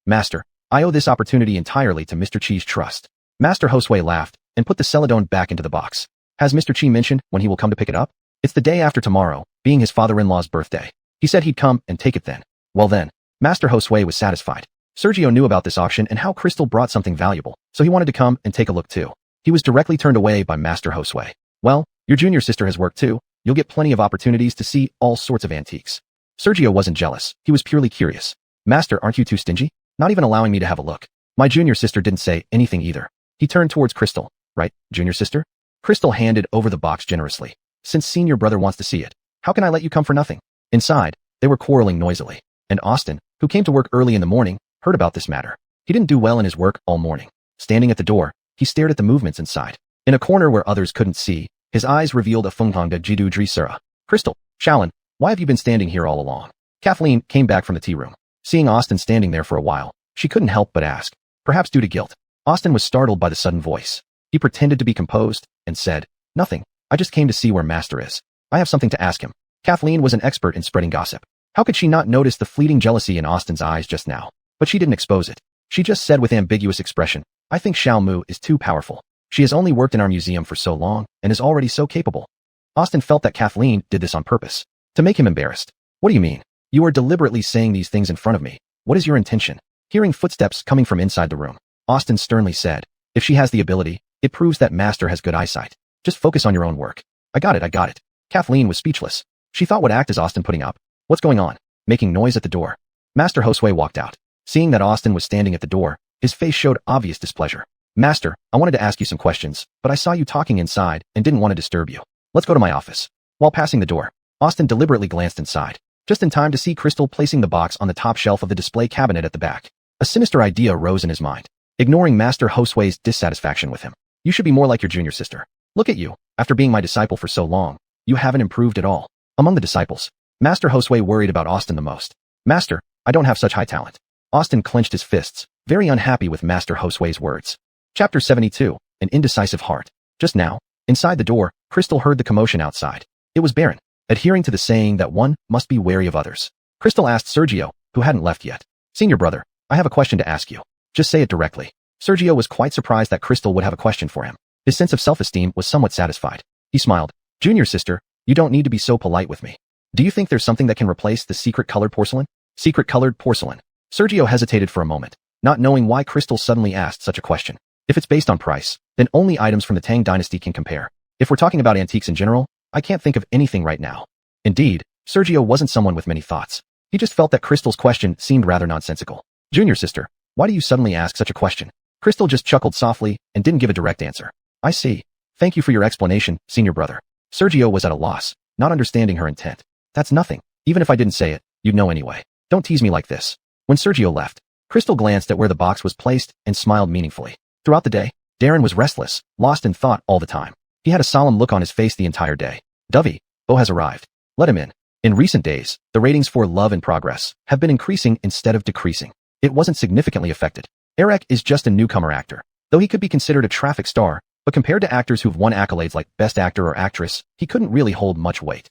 Master, I owe this opportunity entirely to Mr. Chi's trust. Master Josue laughed and put the celadone back into the box. Has Mr. Chi mentioned when he will come to pick it up? It's the day after tomorrow, being his father-in-law's birthday. He said he'd come and take it then. Well then, Master Josue was satisfied. Sergio knew about this auction and how Crystal brought something valuable, so he wanted to come and take a look too. He was directly turned away by Master Josue. Well, your junior sister has work too. You'll get plenty of opportunities to see all sorts of antiques. Sergio wasn't jealous. He was purely curious. Master, aren't you too stingy? Not even allowing me to have a look. My junior sister didn't say anything either. He turned towards Crystal. Right, junior sister? Crystal handed over the box generously. Since senior brother wants to see it, how can I let you come for nothing? Inside, they were quarreling noisily. And Austin, who came to work early in the morning, heard about this matter. He didn't do well in his work all morning. Standing at the door, he stared at the movements inside. In a corner where others couldn't see, his eyes revealed a funghangda jidu drisura. Crystal, Shaolin, why have you been standing here all along? Kathleen came back from the tea room. Seeing Austin standing there for a while, she couldn't help but ask. Perhaps due to guilt. Austin was startled by the sudden voice. He pretended to be composed and said, nothing. I just came to see where Master is. I have something to ask him. Kathleen was an expert in spreading gossip. How could she not notice the fleeting jealousy in Austin's eyes just now? But she didn't expose it. She just said with ambiguous expression, I think Xiao Mu is too powerful. She has only worked in our museum for so long and is already so capable. Austin felt that Kathleen did this on purpose. To make him embarrassed. What do you mean? You are deliberately saying these things in front of me. What is your intention? Hearing footsteps coming from inside the room, Austin sternly said, if she has the ability, it proves that Master has good eyesight. Just focus on your own work. I got it. Kathleen was speechless. She thought what act is Austin putting up? What's going on? Making noise at the door. Master Josue walked out. Seeing that Austin was standing at the door, his face showed obvious displeasure. Master, I wanted to ask you some questions, but I saw you talking inside and didn't want to disturb you. Let's go to my office. While passing the door, Austin deliberately glanced inside, just in time to see Crystal placing the box on the top shelf of the display cabinet at the back. A sinister idea rose in his mind, ignoring Master Josue's dissatisfaction with him. You should be more like your junior sister. Look at you. After being my disciple for so long, you haven't improved at all. Among the disciples, Master Josue worried about Austin the most. Master, I don't have such high talent. Austin clenched his fists, very unhappy with Master Josue's words. Chapter 72, An Indecisive Heart. Just now, inside the door, Crystal heard the commotion outside. It was Baron, adhering to the saying that one must be wary of others. Crystal asked Sergio, who hadn't left yet. Senior brother, I have a question to ask you. Just say it directly. Sergio was quite surprised that Crystal would have a question for him. His sense of self-esteem was somewhat satisfied. He smiled. Junior sister, you don't need to be so polite with me. Do you think there's something that can replace the secret-colored porcelain? Secret-colored porcelain. Sergio hesitated for a moment, not knowing why Crystal suddenly asked such a question. If it's based on price, then only items from the Tang dynasty can compare. If we're talking about antiques in general, I can't think of anything right now. Indeed, Sergio wasn't someone with many thoughts. He just felt that Crystal's question seemed rather nonsensical. Junior sister, why do you suddenly ask such a question? Crystal just chuckled softly and didn't give a direct answer. I see. Thank you for your explanation, senior brother. Sergio was at a loss, not understanding her intent. That's nothing. Even if I didn't say it, you'd know anyway. Don't tease me like this. When Sergio left, Crystal glanced at where the box was placed and smiled meaningfully. Throughout the day, Darren was restless, lost in thought all the time. He had a solemn look on his face the entire day. Dovey, Bo has arrived. Let him in. In recent days, the ratings for Love and Progress have been increasing instead of decreasing. It wasn't significantly affected. Eric is just a newcomer actor, though he could be considered a traffic star, but compared to actors who've won accolades like Best Actor or Actress, he couldn't really hold much weight.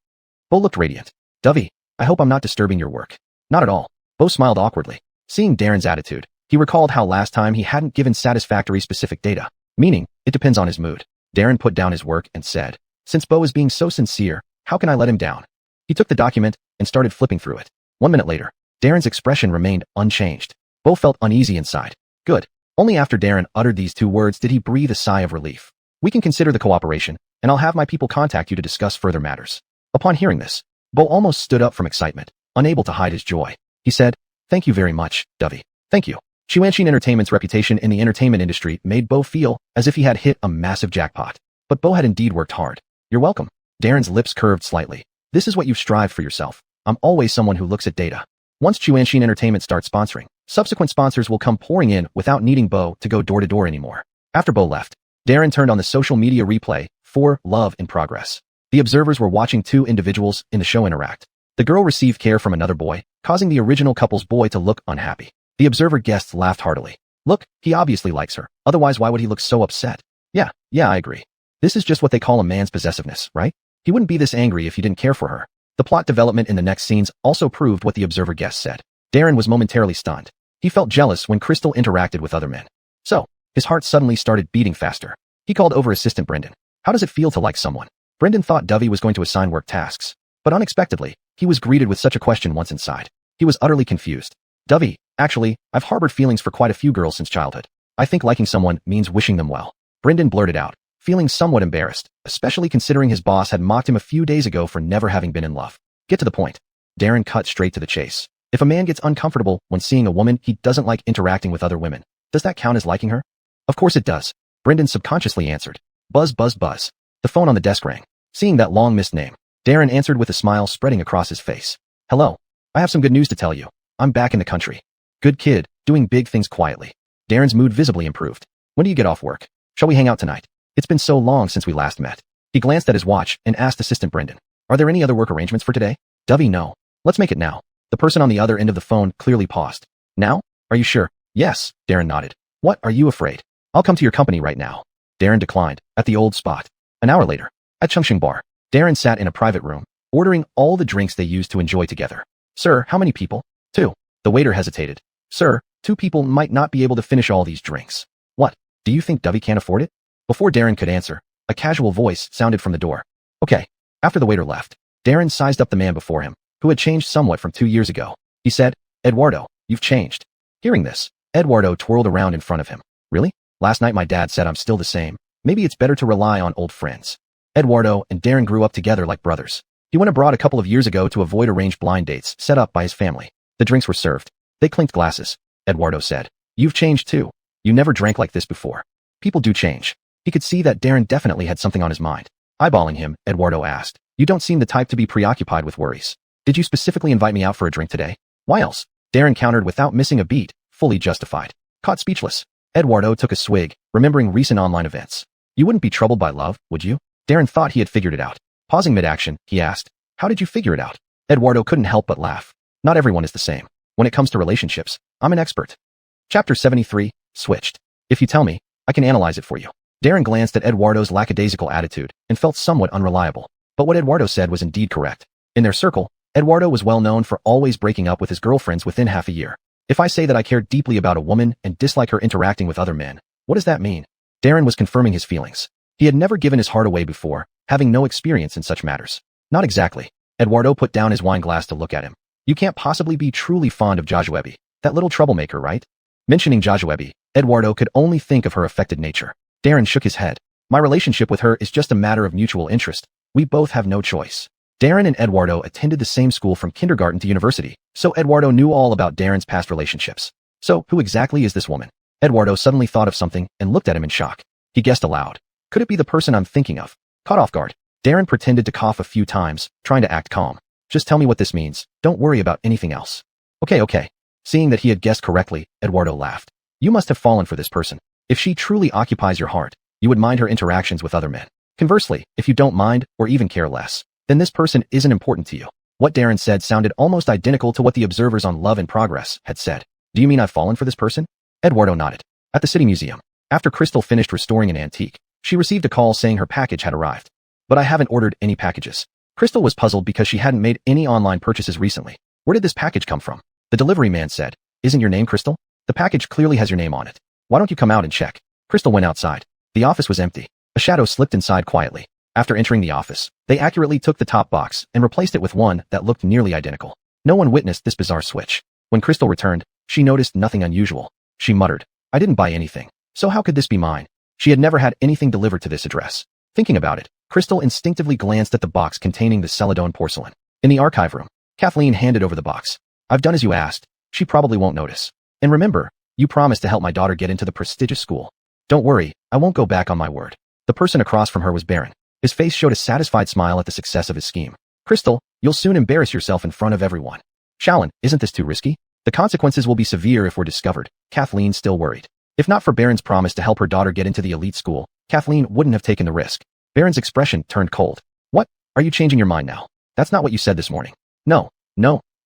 Bo looked radiant. Dovey, I hope I'm not disturbing your work. Not at all. Bo smiled awkwardly. Seeing Darren's attitude, he recalled how last time he hadn't given satisfactory specific data, meaning, it depends on his mood. Darren put down his work and said, since Bo is being so sincere, how can I let him down? He took the document and started flipping through it. 1 minute later, Darren's expression remained unchanged. Bo felt uneasy inside. Good. Only after Darren uttered these 2 words did he breathe a sigh of relief. We can consider the cooperation, and I'll have my people contact you to discuss further matters. Upon hearing this, Bo almost stood up from excitement, unable to hide his joy. He said, thank you very much, Dovey. Thank you. Chuanshin Entertainment's reputation in the entertainment industry made Bo feel as if he had hit a massive jackpot. But Bo had indeed worked hard. You're welcome. Darren's lips curved slightly. This is what you've strived for yourself. I'm always someone who looks at data. Once Chuanshin Entertainment starts sponsoring, subsequent sponsors will come pouring in without needing Bo to go door to door anymore. After Bo left, Darren turned on the social media replay for Love in Progress. The observers were watching 2 individuals in the show interact. The girl received care from another boy, causing the original couple's boy to look unhappy. The observer guests laughed heartily. Look, he obviously likes her. Otherwise, why would he look so upset? Yeah, I agree. This is just what they call a man's possessiveness, right? He wouldn't be this angry if he didn't care for her. The plot development in the next scenes also proved what the observer guests said. Darren was momentarily stunned. He felt jealous when Crystal interacted with other men. So, his heart suddenly started beating faster. He called over assistant Brendan. How does it feel to like someone? Brendan thought Dovey was going to assign work tasks, but unexpectedly, he was greeted with such a question once inside. He was utterly confused. Dovey, actually, I've harbored feelings for quite a few girls since childhood. I think liking someone means wishing them well. Brendan blurted out, feeling somewhat embarrassed, especially considering his boss had mocked him a few days ago for never having been in love. Get to the point. Darren cut straight to the chase. If a man gets uncomfortable when seeing a woman he doesn't like interacting with other women, does that count as liking her? Of course it does. Brendan subconsciously answered. Buzz, buzz, buzz. The phone on the desk rang. Seeing that long-missed name, Darren answered with a smile spreading across his face. Hello. I have some good news to tell you. I'm back in the country. Good kid, doing big things quietly. Darren's mood visibly improved. When do you get off work? Shall we hang out tonight? It's been so long since we last met. He glanced at his watch and asked assistant Brendan. Are there any other work arrangements for today? Dovey, no. Let's make it now. The person on the other end of the phone clearly paused. Now? Are you sure? Yes, Darren nodded. What, are you afraid? I'll come to your company right now. Darren declined, at the old spot. An hour later, at Chungsheng Bar, Darren sat in a private room, ordering all the drinks they used to enjoy together. Sir, how many people? 2. The waiter hesitated. Sir, 2 people might not be able to finish all these drinks. What? Do you think Dovey can't afford it? Before Darren could answer, a casual voice sounded from the door. Okay. After the waiter left, Darren sized up the man before him, who had changed somewhat from 2 years ago. He said, Eduardo, you've changed. Hearing this, Eduardo twirled around in front of him. Really? Last night my dad said I'm still the same. Maybe it's better to rely on old friends. Eduardo and Darren grew up together like brothers. He went abroad a couple of years ago to avoid arranged blind dates set up by his family. The drinks were served. They clinked glasses. Eduardo said, You've changed too. You never drank like this before. People do change. He could see that Darren definitely had something on his mind. Eyeballing him, Eduardo asked, You don't seem the type to be preoccupied with worries. Did you specifically invite me out for a drink today? Why else? Darren countered without missing a beat, fully justified. Caught speechless, Eduardo took a swig, remembering recent online events. You wouldn't be troubled by love, would you? Darren thought he had figured it out. Pausing mid-action, he asked, How did you figure it out? Eduardo couldn't help but laugh. Not everyone is the same. When it comes to relationships, I'm an expert. Chapter 73, Switched. If you tell me, I can analyze it for you. Darren glanced at Eduardo's lackadaisical attitude and felt somewhat unreliable. But what Eduardo said was indeed correct. In their circle, Eduardo was well known for always breaking up with his girlfriends within half a year. If I say that I care deeply about a woman and dislike her interacting with other men, what does that mean? Darren was confirming his feelings. He had never given his heart away before, having no experience in such matters. Not exactly. Eduardo put down his wine glass to look at him. You can't possibly be truly fond of Jojuebi, that little troublemaker, right? Mentioning Jojuebi, Eduardo could only think of her affected nature. Darren shook his head. My relationship with her is just a matter of mutual interest. We both have no choice. Darren and Eduardo attended the same school from kindergarten to university, so Eduardo knew all about Darren's past relationships. So, who exactly is this woman? Eduardo suddenly thought of something and looked at him in shock. He guessed aloud. Could it be the person I'm thinking of? Caught off guard, Darren pretended to cough a few times, trying to act calm. Just tell me what this means. Don't worry about anything else. Okay. Seeing that he had guessed correctly, Eduardo laughed. You must have fallen for this person. If she truly occupies your heart, you would mind her interactions with other men. Conversely, if you don't mind, or even care less, then this person isn't important to you. What Darren said sounded almost identical to what the observers on Love and Progress had said. Do you mean I've fallen for this person? Eduardo nodded. At the City Museum, after Crystal finished restoring an antique, she received a call saying her package had arrived. But I haven't ordered any packages. Crystal was puzzled because she hadn't made any online purchases recently. Where did this package come from? The delivery man said, Isn't your name Crystal? The package clearly has your name on it. Why don't you come out and check? Crystal went outside. The office was empty. A shadow slipped inside quietly. After entering the office, they accurately took the top box and replaced it with one that looked nearly identical. No one witnessed this bizarre switch. When Crystal returned, she noticed nothing unusual. She muttered, I didn't buy anything. So how could this be mine? She had never had anything delivered to this address. Thinking about it, Crystal instinctively glanced at the box containing the Celadon porcelain. In the archive room, Kathleen handed over the box. I've done as you asked. She probably won't notice. And remember, you promised to help my daughter get into the prestigious school. Don't worry, I won't go back on my word. The person across from her was Baron. His face showed a satisfied smile at the success of his scheme. Crystal, you'll soon embarrass yourself in front of everyone. Shaolin, isn't this too risky? The consequences will be severe if we're discovered. Kathleen still worried. If not for Baron's promise to help her daughter get into the elite school, Kathleen wouldn't have taken the risk. Baron's expression turned cold. What? Are you changing your mind now? That's not what you said this morning. No,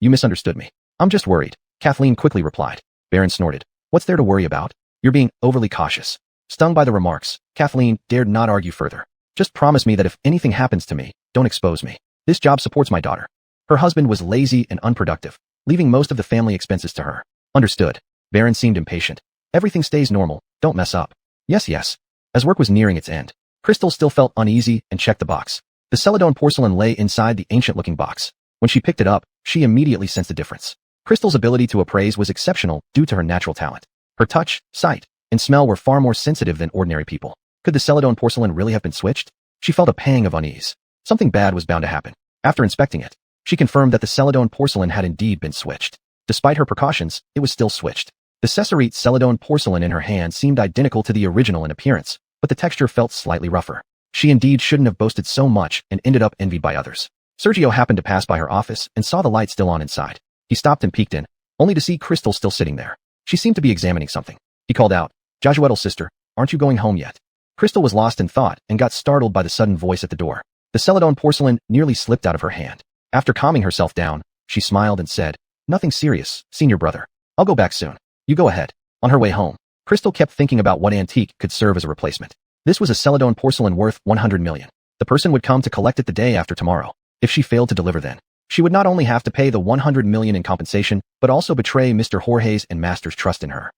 you misunderstood me. I'm just worried. Kathleen quickly replied. Baron snorted. What's there to worry about? You're being overly cautious. Stung by the remarks, Kathleen dared not argue further. Just promise me that if anything happens to me, don't expose me. This job supports my daughter. Her husband was lazy and unproductive, leaving most of the family expenses to her. Understood. Baron seemed impatient. Everything stays normal. Don't mess up. Yes. As work was nearing its end, Crystal still felt uneasy and checked the box. The Celadon porcelain lay inside the ancient-looking box. When she picked it up, she immediately sensed a difference. Crystal's ability to appraise was exceptional due to her natural talent. Her touch, sight, and smell were far more sensitive than ordinary people. Could the Celadon porcelain really have been switched? She felt a pang of unease. Something bad was bound to happen. After inspecting it, she confirmed that the Celadon porcelain had indeed been switched. Despite her precautions, it was still switched. The Cesarite Celadon porcelain in her hand seemed identical to the original in appearance, but the texture felt slightly rougher. She indeed shouldn't have boasted so much and ended up envied by others. Sergio happened to pass by her office and saw the light still on inside. He stopped and peeked in, only to see Crystal still sitting there. She seemed to be examining something. He called out, Josuetel's sister, aren't you going home yet? Crystal was lost in thought and got startled by the sudden voice at the door. The Celadon porcelain nearly slipped out of her hand. After calming herself down, she smiled and said, Nothing serious, senior brother. I'll go back soon. You go ahead. On her way home, Crystal kept thinking about what antique could serve as a replacement. This was a Celadon porcelain worth 100 million. The person would come to collect it the day after tomorrow. If she failed to deliver then, she would not only have to pay the 100 million in compensation, but also betray Mr. Jorge's and Master's trust in her.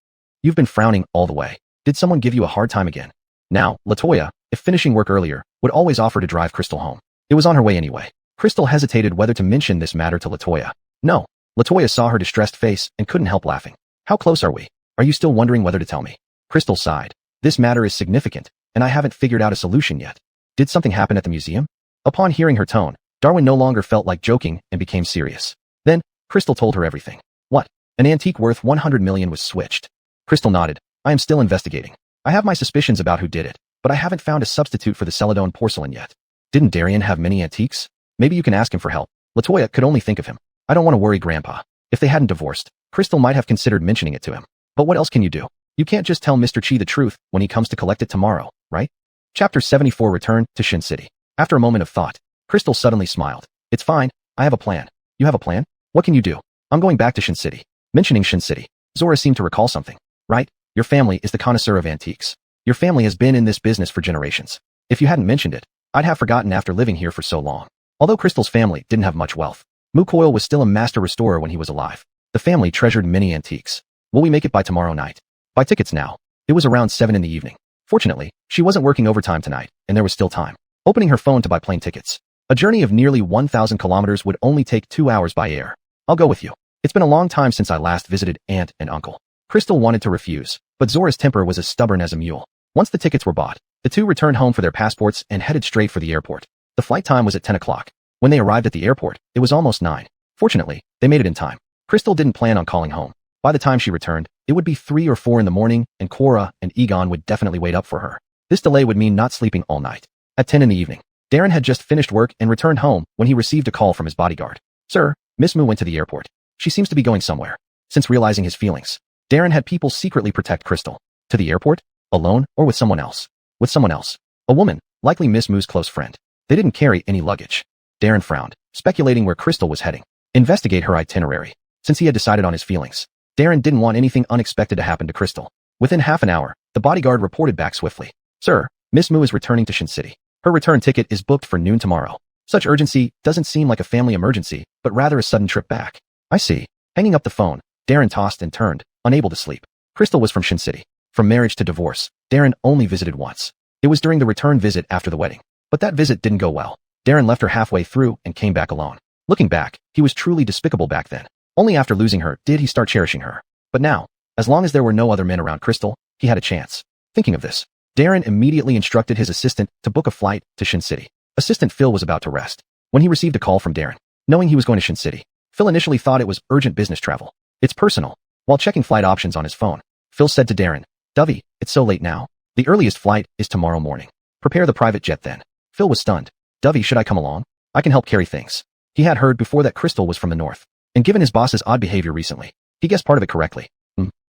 You've been frowning all the way. Did someone give you a hard time again? Now, Latoya, if finishing work earlier, would always offer to drive Crystal home. It was on her way anyway. Crystal hesitated whether to mention this matter to Latoya. No. Latoya saw her distressed face and couldn't help laughing. How close are we? Are you still wondering whether to tell me? Crystal sighed. This matter is significant, and I haven't figured out a solution yet. Did something happen at the museum? Upon hearing her tone, Darwin no longer felt like joking and became serious. Then, Crystal told her everything. What? An antique worth 100 million was switched. Crystal nodded. I am still investigating. I have my suspicions about who did it, but I haven't found a substitute for the Celadon porcelain yet. Didn't Darian have many antiques? Maybe you can ask him for help. Latoya could only think of him. I don't want to worry Grandpa. If they hadn't divorced, Crystal might have considered mentioning it to him. But what else can you do? You can't just tell Mr. Chi the truth when he comes to collect it tomorrow, right? Chapter 74 Return to Shin City. After a moment of thought, Crystal suddenly smiled. It's fine. I have a plan. You have a plan? What can you do? I'm going back to Shin City. Mentioning Shin City, Zora seemed to recall something. Right? Your family is the connoisseur of antiques. Your family has been in this business for generations. If you hadn't mentioned it, I'd have forgotten after living here for so long. Although Crystal's family didn't have much wealth, Mukoil was still a master restorer when he was alive. The family treasured many antiques. Will we make it by tomorrow night? Buy tickets now. It was around 7 in the evening. Fortunately, she wasn't working overtime tonight, and there was still time. Opening her phone to buy plane tickets. A journey of nearly 1,000 kilometers would only take 2 hours by air. I'll go with you. It's been a long time since I last visited aunt and uncle. Crystal wanted to refuse, but Zora's temper was as stubborn as a mule. Once the tickets were bought, the two returned home for their passports and headed straight for the airport. The flight time was at 10 o'clock. When they arrived at the airport, it was almost 9. Fortunately, they made it in time. Crystal didn't plan on calling home. By the time she returned, it would be 3 or 4 in the morning, and Cora and Egon would definitely wait up for her. This delay would mean not sleeping all night. At 10 in the evening, Darren had just finished work and returned home when he received a call from his bodyguard. Sir, Miss Moo went to the airport. She seems to be going somewhere. Since realizing his feelings, Darren had people secretly protect Crystal. To the airport? Alone or with someone else? With someone else. A woman, likely Miss Moo's close friend. They didn't carry any luggage. Darren frowned, speculating where Crystal was heading. Investigate her itinerary. Since he had decided on his feelings, Darren didn't want anything unexpected to happen to Crystal. Within half an hour, the bodyguard reported back swiftly. Sir, Miss Moo is returning to Shin City. Her return ticket is booked for noon tomorrow. Such urgency doesn't seem like a family emergency, but rather a sudden trip back. I see. Hanging up the phone, Darren tossed and turned, unable to sleep. Crystal was from Shin City. From marriage to divorce, Darren only visited once. It was during the return visit after the wedding. But that visit didn't go well. Darren left her halfway through and came back alone. Looking back, he was truly despicable back then. Only after losing her did he start cherishing her. But now, as long as there were no other men around Crystal, he had a chance. Thinking of this, Darren immediately instructed his assistant to book a flight to Shin City. Assistant Phil was about to rest when he received a call from Darren. Knowing he was going to Shin City, Phil initially thought it was urgent business travel. It's personal. While checking flight options on his phone, Phil said to Darren, Dovey, it's so late now. The earliest flight is tomorrow morning. Prepare the private jet then. Phil was stunned. Dovey, should I come along? I can help carry things. He had heard before that Crystal was from the north. And given his boss's odd behavior recently, he guessed part of it correctly.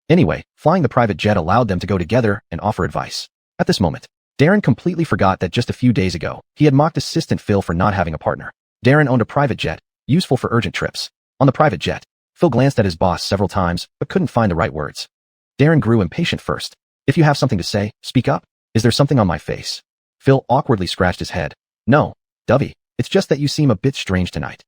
Anyway, flying the private jet allowed them to go together and offer advice. At this moment, Darren completely forgot that just a few days ago, he had mocked assistant Phil for not having a partner. Darren owned a private jet, useful for urgent trips. On the private jet, Phil glanced at his boss several times, but couldn't find the right words. Darren grew impatient first. If you have something to say, speak up. Is there something on my face? Phil awkwardly scratched his head. No, Dovey, it's just that you seem a bit strange tonight.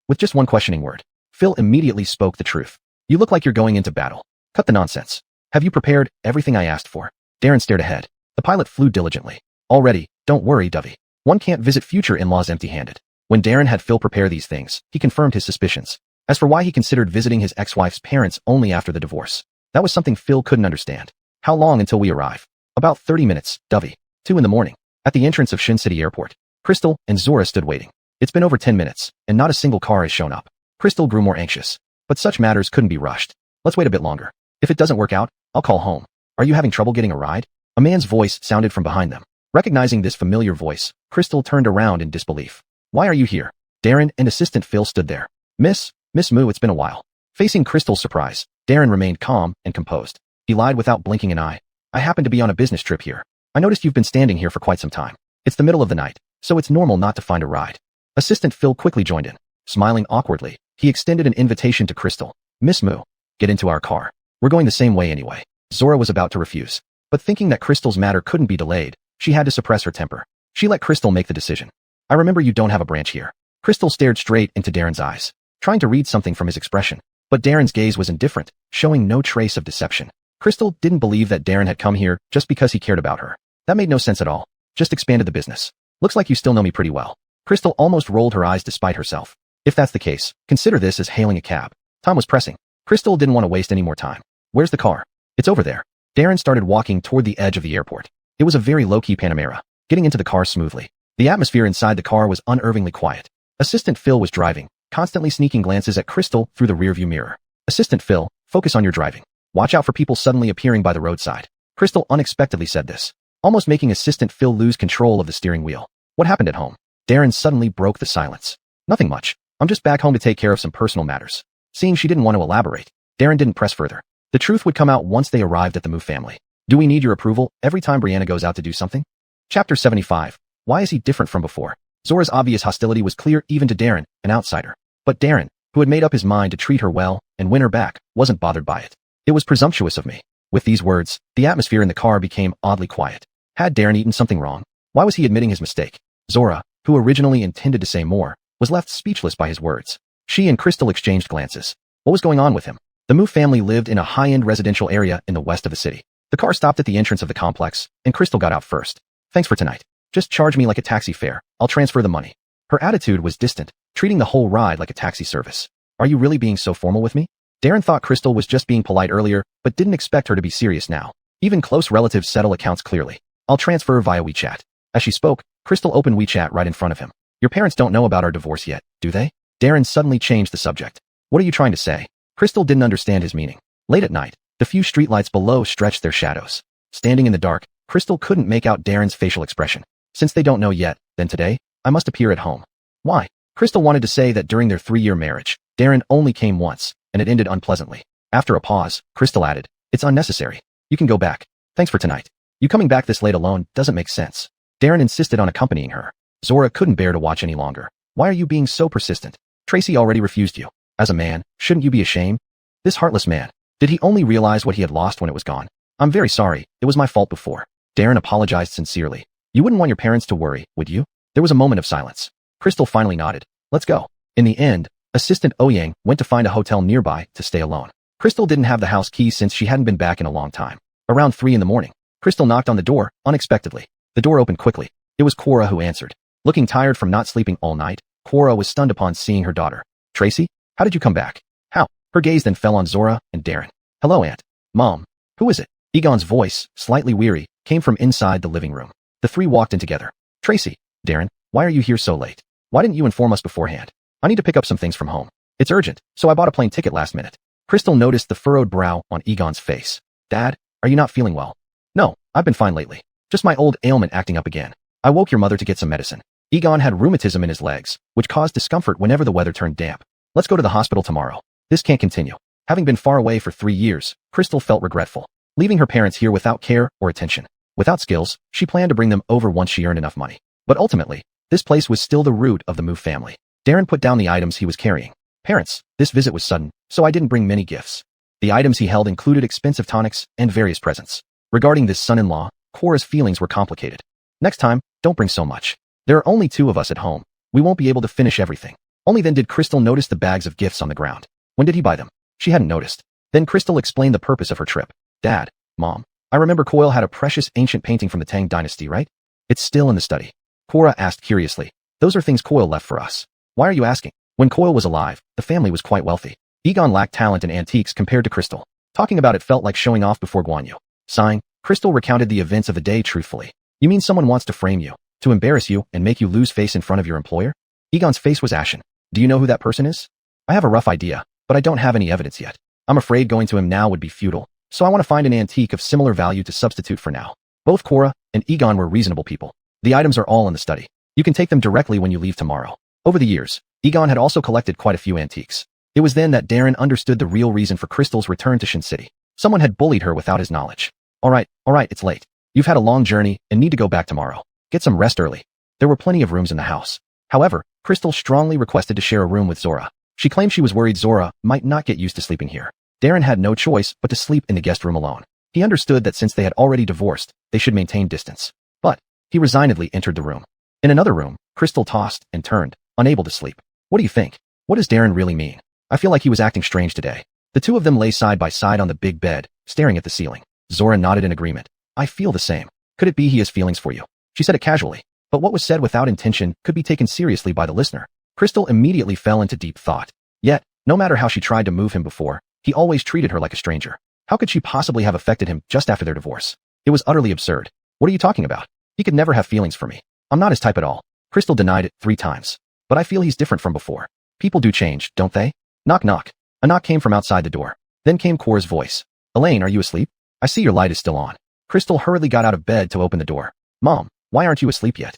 With just one questioning word, Phil immediately spoke the truth. You look like you're going into battle. Cut the nonsense. Have you prepared everything I asked for? Darren stared ahead. The pilot flew diligently. Already, don't worry, Dovey. One can't visit future in-laws empty-handed. When Darren had Phil prepare these things, he confirmed his suspicions. As for why he considered visiting his ex-wife's parents only after the divorce, that was something Phil couldn't understand. How long until we arrive? About 30 minutes, Dovey. 2 in the morning. At the entrance of Shin City Airport, Crystal and Zora stood waiting. It's been over 10 minutes, and not a single car has shown up. Crystal grew more anxious. But such matters couldn't be rushed. Let's wait a bit longer. If it doesn't work out, I'll call home. Are you having trouble getting a ride? A man's voice sounded from behind them. Recognizing this familiar voice, Crystal turned around in disbelief. Why are you here? Darren and assistant Phil stood there. Miss Moo, it's been a while. Facing Crystal's surprise, Darren remained calm and composed. He lied without blinking an eye. I happen to be on a business trip here. I noticed you've been standing here for quite some time. It's the middle of the night, so it's normal not to find a ride. Assistant Phil quickly joined in. Smiling awkwardly, he extended an invitation to Crystal. Miss Moo, get into our car. We're going the same way anyway. Zora was about to refuse, but thinking that Crystal's matter couldn't be delayed, she had to suppress her temper. She let Crystal make the decision. I remember you don't have a branch here. Crystal stared straight into Darren's eyes, trying to read something from his expression. But Darren's gaze was indifferent, showing no trace of deception. Crystal didn't believe that Darren had come here just because he cared about her. That made no sense at all. Just expanded the business. Looks like you still know me pretty well. Crystal almost rolled her eyes despite herself. If that's the case, consider this as hailing a cab. Time was pressing. Crystal didn't want to waste any more time. Where's the car? It's over there. Darren started walking toward the edge of the airport. It was a very low-key Panamera, getting into the car smoothly. The atmosphere inside the car was unnervingly quiet. Assistant Phil was driving, constantly sneaking glances at Crystal through the rearview mirror. Assistant Phil, focus on your driving. Watch out for people suddenly appearing by the roadside. Crystal unexpectedly said this, almost making Assistant Phil lose control of the steering wheel. What happened at home? Darren suddenly broke the silence. Nothing much. I'm just back home to take care of some personal matters. Seeing she didn't want to elaborate, Darren didn't press further. The truth would come out once they arrived at the Moo family. Do we need your approval every time Brianna goes out to do something? Chapter 75. Why is he different from before? Zora's obvious hostility was clear even to Darren, an outsider. But Darren, who had made up his mind to treat her well and win her back, wasn't bothered by it. It was presumptuous of me. With these words, the atmosphere in the car became oddly quiet. Had Darren eaten something wrong? Why was he admitting his mistake? Zora, who originally intended to say more, was left speechless by his words. She and Crystal exchanged glances. What was going on with him? The Mu family lived in a high-end residential area in the west of the city. The car stopped at the entrance of the complex, and Crystal got out first. Thanks for tonight. Just charge me like a taxi fare. I'll transfer the money. Her attitude was distant, treating the whole ride like a taxi service. Are you really being so formal with me? Darren thought Crystal was just being polite earlier, but didn't expect her to be serious now. Even close relatives settle accounts clearly. I'll transfer via WeChat. As she spoke, Crystal opened WeChat right in front of him. Your parents don't know about our divorce yet, do they? Darren suddenly changed the subject. What are you trying to say? Crystal didn't understand his meaning. Late at night, the few streetlights below stretched their shadows. Standing in the dark, Crystal couldn't make out Darren's facial expression. Since they don't know yet, then today, I must appear at home. Why? Crystal wanted to say that during their 3-year marriage, Darren only came once, and it ended unpleasantly. After a pause, Crystal added, it's unnecessary. You can go back. Thanks for tonight. You coming back this late alone doesn't make sense. Darren insisted on accompanying her. Zora couldn't bear to watch any longer. Why are you being so persistent? Tracy already refused you. As a man, shouldn't you be ashamed? This heartless man. Did he only realize what he had lost when it was gone? I'm very sorry. It was my fault before. Darren apologized sincerely. You wouldn't want your parents to worry, would you? There was a moment of silence. Crystal finally nodded. Let's go. In the end, Assistant Ouyang went to find a hotel nearby to stay alone. Crystal didn't have the house key since she hadn't been back in a long time. Around 3 in the morning, Crystal knocked on the door, unexpectedly. The door opened quickly. It was Cora who answered. Looking tired from not sleeping all night, Cora was stunned upon seeing her daughter. Tracy? How did you come back? How? Her gaze then fell on Zora and Darren. Hello, Aunt. Mom. Who is it? Egon's voice, slightly weary, came from inside the living room. The three walked in together. Tracy. Darren, why are you here so late? Why didn't you inform us beforehand? I need to pick up some things from home. It's urgent, so I bought a plane ticket last minute. Crystal noticed the furrowed brow on Egon's face. Dad, are you not feeling well? No, I've been fine lately. Just my old ailment acting up again. I woke your mother to get some medicine. Egon had rheumatism in his legs, which caused discomfort whenever the weather turned damp. Let's go to the hospital tomorrow. This can't continue. Having been far away for 3 years, Crystal felt regretful, leaving her parents here without care or attention. Without skills, she planned to bring them over once she earned enough money. But ultimately, this place was still the root of the Mu family. Darren put down the items he was carrying. Parents, this visit was sudden, so I didn't bring many gifts. The items he held included expensive tonics and various presents. Regarding this son-in-law, Cora's feelings were complicated. Next time, don't bring so much. There are only 2 of us at home. We won't be able to finish everything. Only then did Crystal notice the bags of gifts on the ground. When did he buy them? She hadn't noticed. Then Crystal explained the purpose of her trip. Dad, Mom, I remember Coil had a precious ancient painting from the Tang dynasty, right? It's still in the study. Cora asked curiously. Those are things Coil left for us. Why are you asking? When Coil was alive, the family was quite wealthy. Egon lacked talent in antiques compared to Crystal. Talking about it felt like showing off before Guan Yu. Sighing, Crystal recounted the events of the day truthfully. You mean someone wants to frame you, to embarrass you and make you lose face in front of your employer? Egon's face was ashen. Do you know who that person is? I have a rough idea, but I don't have any evidence yet. I'm afraid going to him now would be futile, so I want to find an antique of similar value to substitute for now. Both Cora and Egon were reasonable people. The items are all in the study. You can take them directly when you leave tomorrow. Over the years, Egon had also collected quite a few antiques. It was then that Darren understood the real reason for Crystal's return to Shin City. Someone had bullied her without his knowledge. All right, it's late. You've had a long journey and need to go back tomorrow. Get some rest early. There were plenty of rooms in the house. However, Crystal strongly requested to share a room with Zora. She claimed she was worried Zora might not get used to sleeping here. Darren had no choice but to sleep in the guest room alone. He understood that since they had already divorced, they should maintain distance. But he resignedly entered the room. In another room, Crystal tossed and turned, unable to sleep. What do you think? What does Darren really mean? I feel like he was acting strange today. The 2 of them lay side by side on the big bed, staring at the ceiling. Zora nodded in agreement. I feel the same. Could it be he has feelings for you? She said it casually, but what was said without intention could be taken seriously by the listener. Crystal immediately fell into deep thought. Yet, no matter how she tried to move him before, he always treated her like a stranger. How could she possibly have affected him just after their divorce? It was utterly absurd. What are you talking about? He could never have feelings for me. I'm not his type at all. Crystal denied it 3 times. But I feel he's different from before. People do change, don't they? Knock knock. A knock came from outside the door. Then came Cora's voice. Elaine, are you asleep? I see your light is still on. Crystal hurriedly got out of bed to open the door. Mom, why aren't you asleep yet?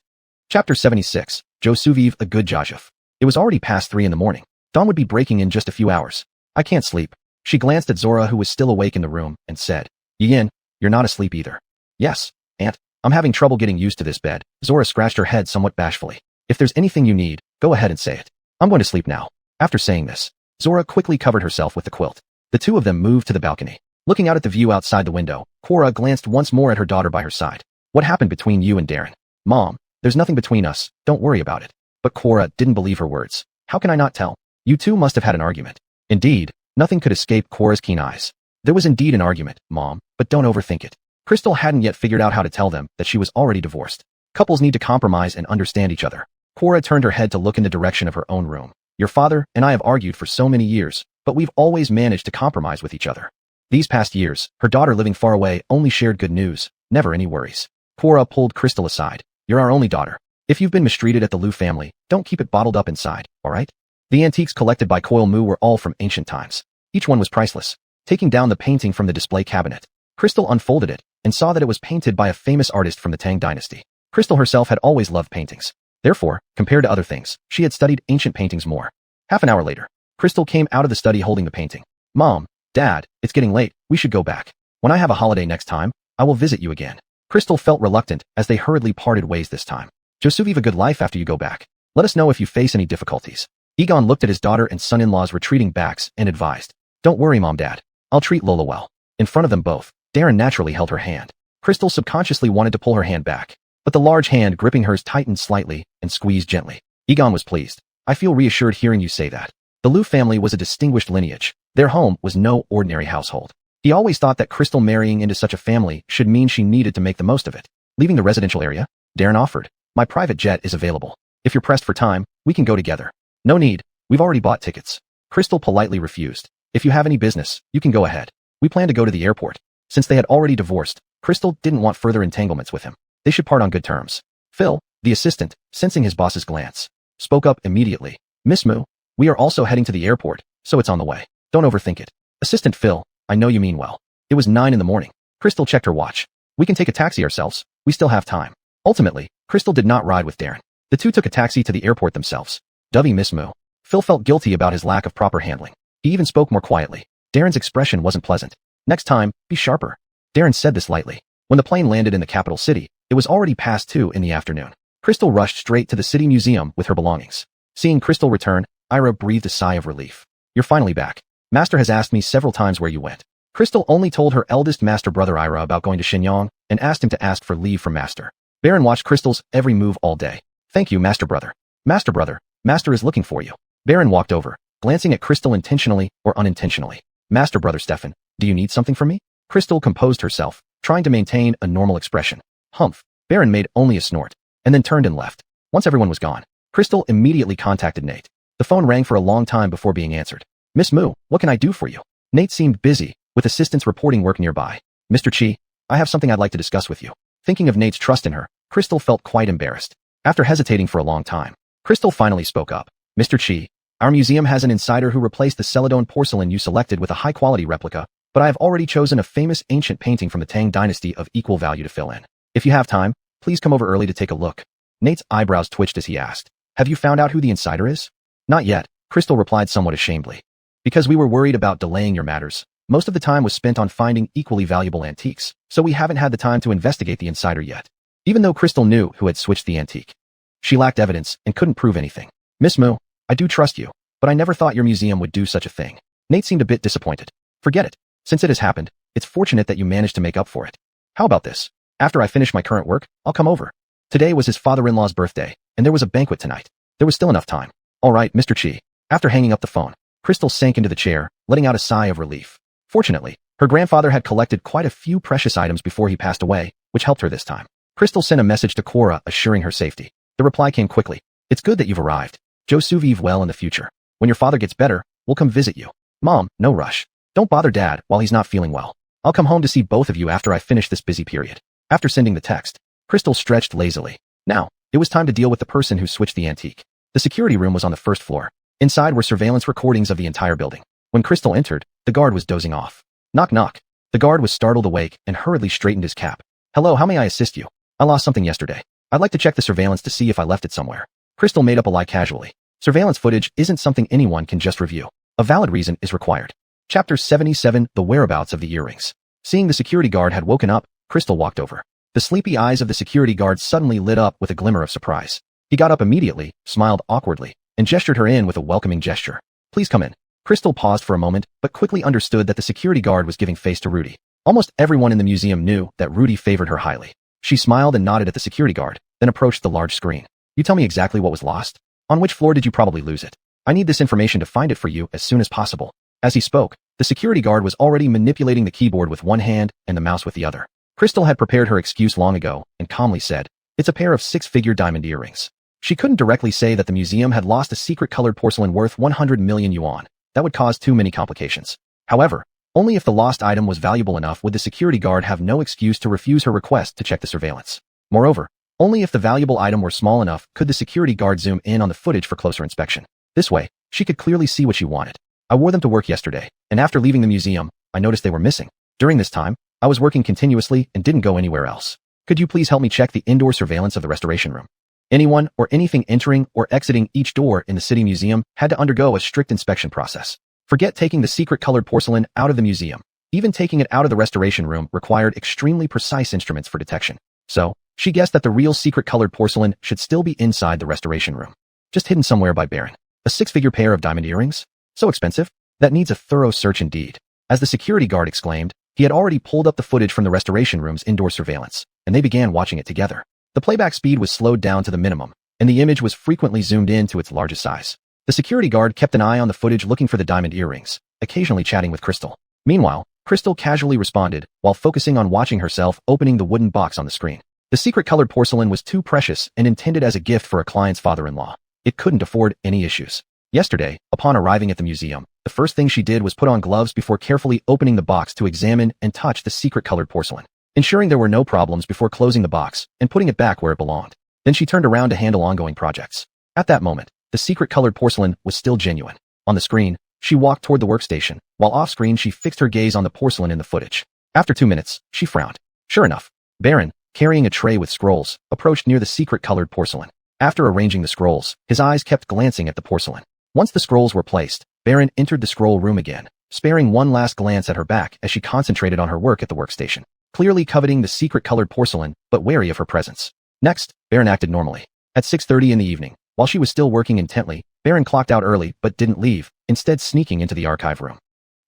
Chapter 76. Jo Suviv a good Jajuf. It was already past 3 in the morning. Dawn would be breaking in just a few hours. I can't sleep. She glanced at Zora, who was still awake in the room, and said, Yin, you're not asleep either. Yes, Aunt. I'm having trouble getting used to this bed. Zora scratched her head somewhat bashfully. If there's anything you need, go ahead and say it. I'm going to sleep now. After saying this, Zora quickly covered herself with the quilt. The 2 of them moved to the balcony. Looking out at the view outside the window, Cora glanced once more at her daughter by her side. What happened between you and Darren? Mom, there's nothing between us, don't worry about it. But Cora didn't believe her words. How can I not tell? You two must have had an argument. Indeed, nothing could escape Cora's keen eyes. There was indeed an argument, Mom, but don't overthink it. Crystal hadn't yet figured out how to tell them that she was already divorced. Couples need to compromise and understand each other. Cora turned her head to look in the direction of her own room. Your father and I have argued for so many years, but we've always managed to compromise with each other. These past years, her daughter living far away only shared good news, never any worries. Cora pulled Crystal aside. You're our only daughter. If you've been mistreated at the Liu family, don't keep it bottled up inside, alright? The antiques collected by Coil Mu were all from ancient times. Each one was priceless. Taking down the painting from the display cabinet, Crystal unfolded it and saw that it was painted by a famous artist from the Tang dynasty. Crystal herself had always loved paintings. Therefore, compared to other things, she had studied ancient paintings more. Half an hour later, Crystal came out of the study holding the painting. Mom, Dad, it's getting late, we should go back. When I have a holiday next time, I will visit you again. Crystal felt reluctant as they hurriedly parted ways this time. Josuvive a good life after you go back. Let us know if you face any difficulties. Egon looked at his daughter and son-in-law's retreating backs and advised. Don't worry, Mom, Dad. I'll treat Lola well. In front of them both, Darren naturally held her hand. Crystal subconsciously wanted to pull her hand back, but the large hand gripping hers tightened slightly and squeezed gently. Egon was pleased. I feel reassured hearing you say that. The Liu family was a distinguished lineage. Their home was no ordinary household. He always thought that Crystal marrying into such a family should mean she needed to make the most of it. Leaving the residential area, Darren offered. My private jet is available. If you're pressed for time, we can go together. No need. We've already bought tickets. Crystal politely refused. If you have any business, you can go ahead. We plan to go to the airport. Since they had already divorced, Crystal didn't want further entanglements with him. They should part on good terms. Phil, the assistant, sensing his boss's glance, spoke up immediately. Miss Mu, we are also heading to the airport, so it's on the way. Don't overthink it. Assistant Phil, I know you mean well. It was 9 in the morning. Crystal checked her watch. We can take a taxi ourselves. We still have time. Ultimately, Crystal did not ride with Darren. The two took a taxi to the airport themselves. Dovey Miss Mu. Phil felt guilty about his lack of proper handling. He even spoke more quietly. Darren's expression wasn't pleasant. Next time, be sharper. Darren said this lightly. When the plane landed in the capital city, it was already past 2 in the afternoon. Crystal rushed straight to the city museum with her belongings. Seeing Crystal return, Ira breathed a sigh of relief. You're finally back. Master has asked me several times where you went. Crystal only told her eldest master brother Ira about going to Shenyang and asked him to ask for leave from Master. Baron watched Crystal's every move all day. Thank you, Master brother. Master brother, Master is looking for you. Baron walked over, glancing at Crystal intentionally or unintentionally. Master brother Stefan, do you need something from me? Crystal composed herself, trying to maintain a normal expression. Humph. Baron made only a snort, and then turned and left. Once everyone was gone, Crystal immediately contacted Nate. The phone rang for a long time before being answered. Miss Mu, what can I do for you? Nate seemed busy, with assistants reporting work nearby. Mr. Chi, I have something I'd like to discuss with you. Thinking of Nate's trust in her, Crystal felt quite embarrassed. After hesitating for a long time, Crystal finally spoke up. Mr. Chi, our museum has an insider who replaced the Celadon porcelain you selected with a high-quality replica, but I have already chosen a famous ancient painting from the Tang dynasty of equal value to fill in. If you have time, please come over early to take a look. Nate's eyebrows twitched as he asked. Have you found out who the insider is? Not yet, Crystal replied somewhat ashamedly. Because we were worried about delaying your matters. Most of the time was spent on finding equally valuable antiques, so we haven't had the time to investigate the insider yet. Even though Crystal knew who had switched the antique, she lacked evidence and couldn't prove anything. Miss Mu, I do trust you, but I never thought your museum would do such a thing. Nate seemed a bit disappointed. Forget it. Since it has happened, it's fortunate that you managed to make up for it. How about this? After I finish my current work, I'll come over. Today was his father-in-law's birthday, and there was a banquet tonight. There was still enough time. All right, Mr. Chi. After hanging up the phone, Crystal sank into the chair, letting out a sigh of relief. Fortunately, her grandfather had collected quite a few precious items before he passed away, which helped her this time. Crystal sent a message to Cora assuring her safety. The reply came quickly. It's good that you've arrived. Josuvive well in the future. When your father gets better, we'll come visit you. Mom, no rush. Don't bother Dad while he's not feeling well. I'll come home to see both of you after I finish this busy period. After sending the text, Crystal stretched lazily. Now, it was time to deal with the person who switched the antique. The security room was on the first floor. Inside were surveillance recordings of the entire building. When Crystal entered, the guard was dozing off. Knock knock. The guard was startled awake and hurriedly straightened his cap. Hello, how may I assist you? I lost something yesterday. I'd like to check the surveillance to see if I left it somewhere. Crystal made up a lie casually. Surveillance footage isn't something anyone can just review. A valid reason is required. Chapter 77, The Whereabouts of the Earrings. Seeing the security guard had woken up, Crystal walked over. The sleepy eyes of the security guard suddenly lit up with a glimmer of surprise. He got up immediately, smiled awkwardly, and gestured her in with a welcoming gesture. Please come in. Crystal paused for a moment, but quickly understood that the security guard was giving face to Rudy. Almost everyone in the museum knew that Rudy favored her highly. She smiled and nodded at the security guard, then approached the large screen. You tell me exactly what was lost? On which floor did you probably lose it? I need this information to find it for you as soon as possible. As he spoke, the security guard was already manipulating the keyboard with one hand and the mouse with the other. Crystal had prepared her excuse long ago and calmly said, it's a pair of six-figure diamond earrings. She couldn't directly say that the museum had lost a secret colored porcelain worth 100 million yuan. That would cause too many complications. However, only if the lost item was valuable enough would the security guard have no excuse to refuse her request to check the surveillance. Moreover, only if the valuable item were small enough could the security guard zoom in on the footage for closer inspection. This way, she could clearly see what she wanted. I wore them to work yesterday, and after leaving the museum, I noticed they were missing. During this time, I was working continuously and didn't go anywhere else. Could you please help me check the indoor surveillance of the restoration room? Anyone or anything entering or exiting each door in the city museum had to undergo a strict inspection process. Forget taking the secret colored porcelain out of the museum. Even taking it out of the restoration room required extremely precise instruments for detection. So, she guessed that the real secret colored porcelain should still be inside the restoration room. Just hidden somewhere by Baron. A six-figure pair of diamond earrings? So expensive? That needs a thorough search indeed. As the security guard exclaimed, he had already pulled up the footage from the restoration room's indoor surveillance, and they began watching it together. The playback speed was slowed down to the minimum, and the image was frequently zoomed in to its largest size. The security guard kept an eye on the footage looking for the diamond earrings, occasionally chatting with Crystal. Meanwhile, Crystal casually responded, while focusing on watching herself opening the wooden box on the screen. The secret-colored porcelain was too precious and intended as a gift for a client's father-in-law. It couldn't afford any issues. Yesterday, upon arriving at the museum, the first thing she did was put on gloves before carefully opening the box to examine and touch the secret-colored porcelain, ensuring there were no problems before closing the box and putting it back where it belonged. Then she turned around to handle ongoing projects. At that moment, the secret-colored porcelain was still genuine. On the screen, she walked toward the workstation, while off-screen she fixed her gaze on the porcelain in the footage. After 2 minutes, she frowned. Sure enough, Baron, carrying a tray with scrolls, approached near the secret-colored porcelain. After arranging the scrolls, his eyes kept glancing at the porcelain. Once the scrolls were placed, Baron entered the scroll room again, sparing one last glance at her back as she concentrated on her work at the workstation, clearly coveting the secret-colored porcelain, but wary of her presence. Next, Baron acted normally. At 6:30 in the evening, while she was still working intently, Baron clocked out early but didn't leave, instead sneaking into the archive room.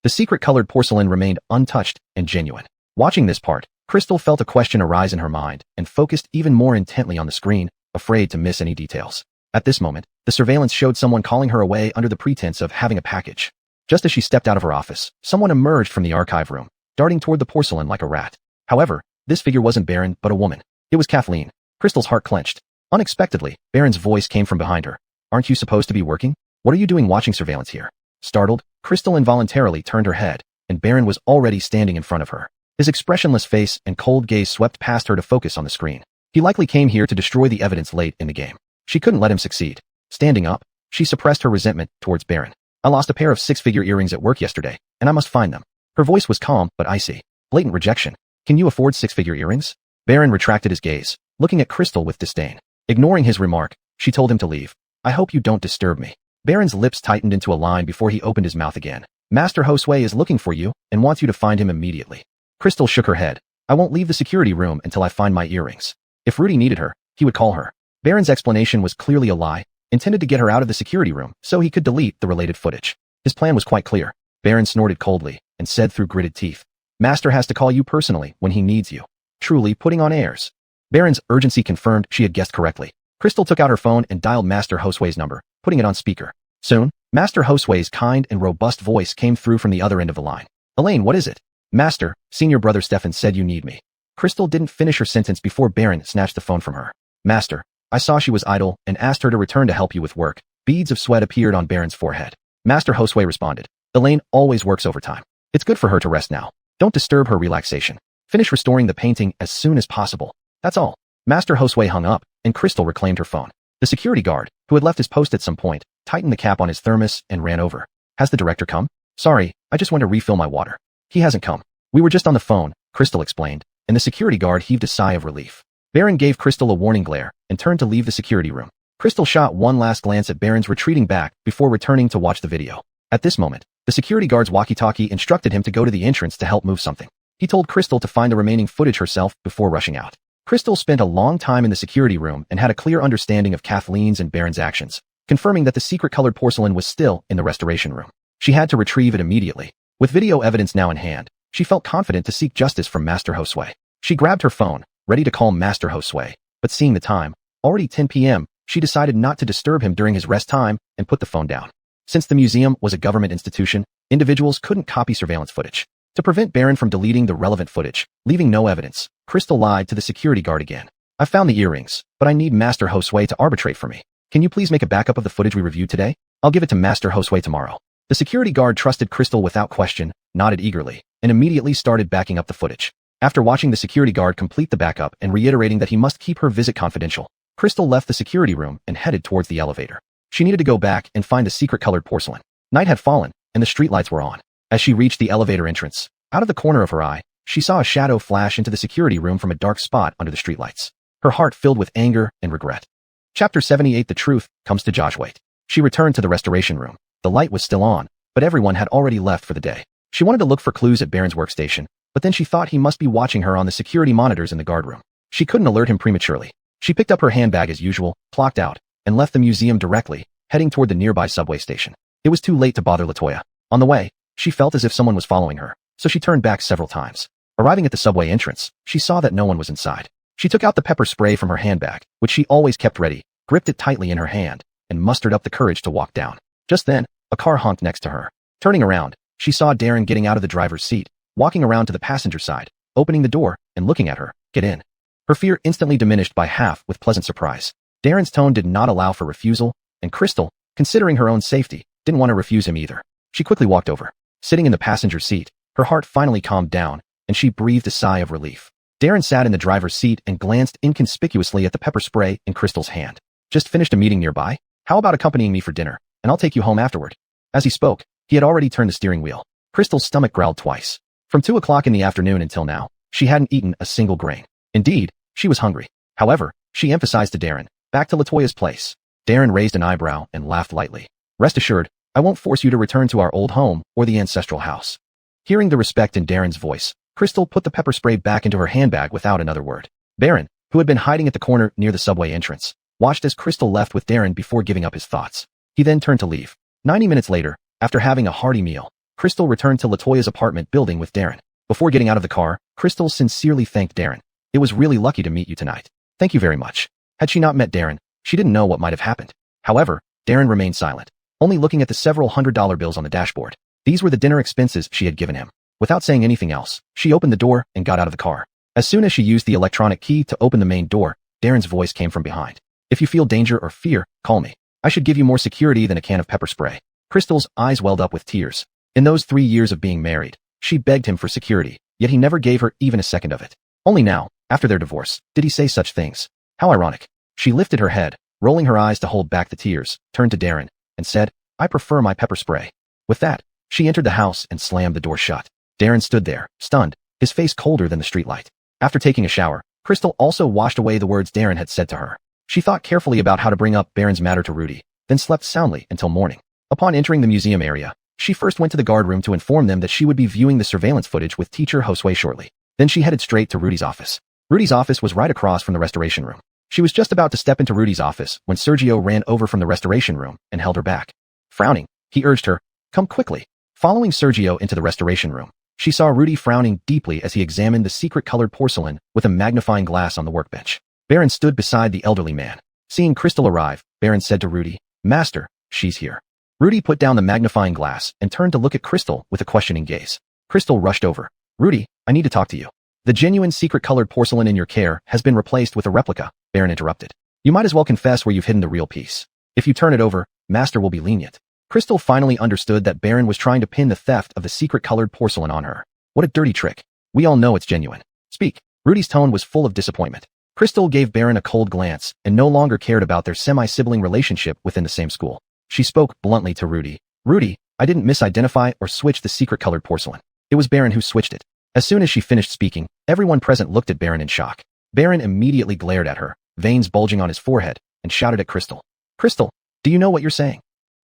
The secret-colored porcelain remained untouched and genuine. Watching this part, Crystal felt a question arise in her mind and focused even more intently on the screen, afraid to miss any details. At this moment, the surveillance showed someone calling her away under the pretense of having a package. Just as she stepped out of her office, someone emerged from the archive room, darting toward the porcelain like a rat. However, this figure wasn't Baron, but a woman. It was Kathleen. Crystal's heart clenched. Unexpectedly, Baron's voice came from behind her. Aren't you supposed to be working? What are you doing watching surveillance here? Startled, Crystal involuntarily turned her head, and Baron was already standing in front of her. His expressionless face and cold gaze swept past her to focus on the screen. He likely came here to destroy the evidence late in the game. She couldn't let him succeed. Standing up, she suppressed her resentment towards Baron. I lost a pair of six-figure earrings at work yesterday, and I must find them. Her voice was calm but icy. Blatant rejection. Can you afford six-figure earrings? Baron retracted his gaze, looking at Crystal with disdain. Ignoring his remark, she told him to leave. I hope you don't disturb me. Baron's lips tightened into a line before he opened his mouth again. Master Josue is looking for you and wants you to find him immediately. Crystal shook her head. I won't leave the security room until I find my earrings. If Rudy needed her, he would call her. Baron's explanation was clearly a lie, intended to get her out of the security room so he could delete the related footage. His plan was quite clear. Baron snorted coldly and said through gritted teeth, Master has to call you personally when he needs you. Truly putting on airs. Baron's urgency confirmed she had guessed correctly. Crystal took out her phone and dialed Master Josue's number, putting it on speaker. Soon, Master Josue's kind and robust voice came through from the other end of the line. Elaine, what is it? Master, senior brother Stefan said you need me. Crystal didn't finish her sentence before Baron snatched the phone from her. Master, I saw she was idle and asked her to return to help you with work. Beads of sweat appeared on Baron's forehead. Master Josue responded. Elaine always works overtime. It's good for her to rest now. Don't disturb her relaxation. Finish restoring the painting as soon as possible. That's all. Master Josue hung up, and Crystal reclaimed her phone. The security guard, who had left his post at some point, tightened the cap on his thermos and ran over. Has the director come? Sorry, I just went to refill my water. He hasn't come. We were just on the phone, Crystal explained, and the security guard heaved a sigh of relief. Baron gave Crystal a warning glare and turned to leave the security room. Crystal shot one last glance at Baron's retreating back before returning to watch the video. At this moment, the security guard's walkie-talkie instructed him to go to the entrance to help move something. He told Crystal to find the remaining footage herself before rushing out. Crystal spent a long time in the security room and had a clear understanding of Kathleen's and Baron's actions, confirming that the secret-colored porcelain was still in the restoration room. She had to retrieve it immediately. With video evidence now in hand, she felt confident to seek justice from Master Josue. She grabbed her phone, ready to call Master Josue, but seeing the time, already 10 p.m., she decided not to disturb him during his rest time and put the phone down. Since the museum was a government institution, individuals couldn't copy surveillance footage. To prevent Baron from deleting the relevant footage, leaving no evidence, Crystal lied to the security guard again. I found the earrings, but I need Master Josue to arbitrate for me. Can you please make a backup of the footage we reviewed today? I'll give it to Master Josue tomorrow. The security guard trusted Crystal without question, nodded eagerly, and immediately started backing up the footage. After watching the security guard complete the backup and reiterating that he must keep her visit confidential, Crystal left the security room and headed towards the elevator. She needed to go back and find the secret-colored porcelain. Night had fallen, and the streetlights were on. As she reached the elevator entrance, out of the corner of her eye, she saw a shadow flash into the security room from a dark spot under the streetlights. Her heart filled with anger and regret. Chapter 78 The Truth Comes to Joshua. She returned to the restoration room. The light was still on, but everyone had already left for the day. She wanted to look for clues at Baron's workstation, but then she thought he must be watching her on the security monitors in the guard room. She couldn't alert him prematurely. She picked up her handbag as usual, clocked out, and left the museum directly, heading toward the nearby subway station. It was too late to bother Latoya. On the way, she felt as if someone was following her, so she turned back several times. Arriving at the subway entrance, she saw that no one was inside. She took out the pepper spray from her handbag, which she always kept ready, gripped it tightly in her hand, and mustered up the courage to walk down. Just then, a car honked next to her. Turning around, she saw Darren getting out of the driver's seat, walking around to the passenger side, opening the door, and looking at her. Get in. Her fear instantly diminished by half with pleasant surprise. Darren's tone did not allow for refusal, and Crystal, considering her own safety, didn't want to refuse him either. She quickly walked over. Sitting in the passenger seat, her heart finally calmed down, and she breathed a sigh of relief. Darren sat in the driver's seat and glanced inconspicuously at the pepper spray in Crystal's hand. Just finished a meeting nearby? How about accompanying me for dinner, and I'll take you home afterward? As he spoke, he had already turned the steering wheel. Crystal's stomach growled twice. From 2 o'clock in the afternoon until now, she hadn't eaten a single grain. Indeed, she was hungry. However, she emphasized to Darren, back to Latoya's place. Darren raised an eyebrow and laughed lightly. Rest assured, I won't force you to return to our old home or the ancestral house. Hearing the respect in Darren's voice, Crystal put the pepper spray back into her handbag without another word. Baron, who had been hiding at the corner near the subway entrance, watched as Crystal left with Darren before giving up his thoughts. He then turned to leave. 90 minutes later, after having a hearty meal, Crystal returned to Latoya's apartment building with Darren. Before getting out of the car, Crystal sincerely thanked Darren. It was really lucky to meet you tonight. Thank you very much. Had she not met Darren, she didn't know what might have happened. However, Darren remained silent, only looking at the several $100 bills on the dashboard. These were the dinner expenses she had given him. Without saying anything else, she opened the door and got out of the car. As soon as she used the electronic key to open the main door, Darren's voice came from behind. If you feel danger or fear, call me. I should give you more security than a can of pepper spray. Crystal's eyes welled up with tears. In those 3 years of being married, she begged him for security, yet he never gave her even a second of it. Only now, after their divorce, did he say such things. How ironic. She lifted her head, rolling her eyes to hold back the tears, turned to Darren, and said, I prefer my pepper spray. With that, she entered the house and slammed the door shut. Darren stood there, stunned, his face colder than the streetlight. After taking a shower, Crystal also washed away the words Darren had said to her. She thought carefully about how to bring up Baron's matter to Rudy, then slept soundly until morning. Upon entering the museum area, she first went to the guard room to inform them that she would be viewing the surveillance footage with teacher Josue shortly. Then she headed straight to Rudy's office. Rudy's office was right across from the restoration room. She was just about to step into Rudy's office when Sergio ran over from the restoration room and held her back. Frowning, he urged her, come quickly. Following Sergio into the restoration room, she saw Rudy frowning deeply as he examined the secret-colored porcelain with a magnifying glass on the workbench. Baron stood beside the elderly man. Seeing Crystal arrive, Baron said to Rudy, Master, she's here. Rudy put down the magnifying glass and turned to look at Crystal with a questioning gaze. Crystal rushed over. Rudy, I need to talk to you. The genuine secret-colored porcelain in your care has been replaced with a replica, Baron interrupted. You might as well confess where you've hidden the real piece. If you turn it over, Master will be lenient. Crystal finally understood that Baron was trying to pin the theft of the secret-colored porcelain on her. What a dirty trick. We all know it's genuine. Speak. Rudy's tone was full of disappointment. Crystal gave Baron a cold glance and no longer cared about their semi-sibling relationship within the same school. She spoke bluntly to Rudy. Rudy, I didn't misidentify or switch the secret-colored porcelain. It was Baron who switched it. As soon as she finished speaking, everyone present looked at Baron in shock. Baron immediately glared at her, veins bulging on his forehead, and shouted at Crystal. Crystal, do you know what you're saying?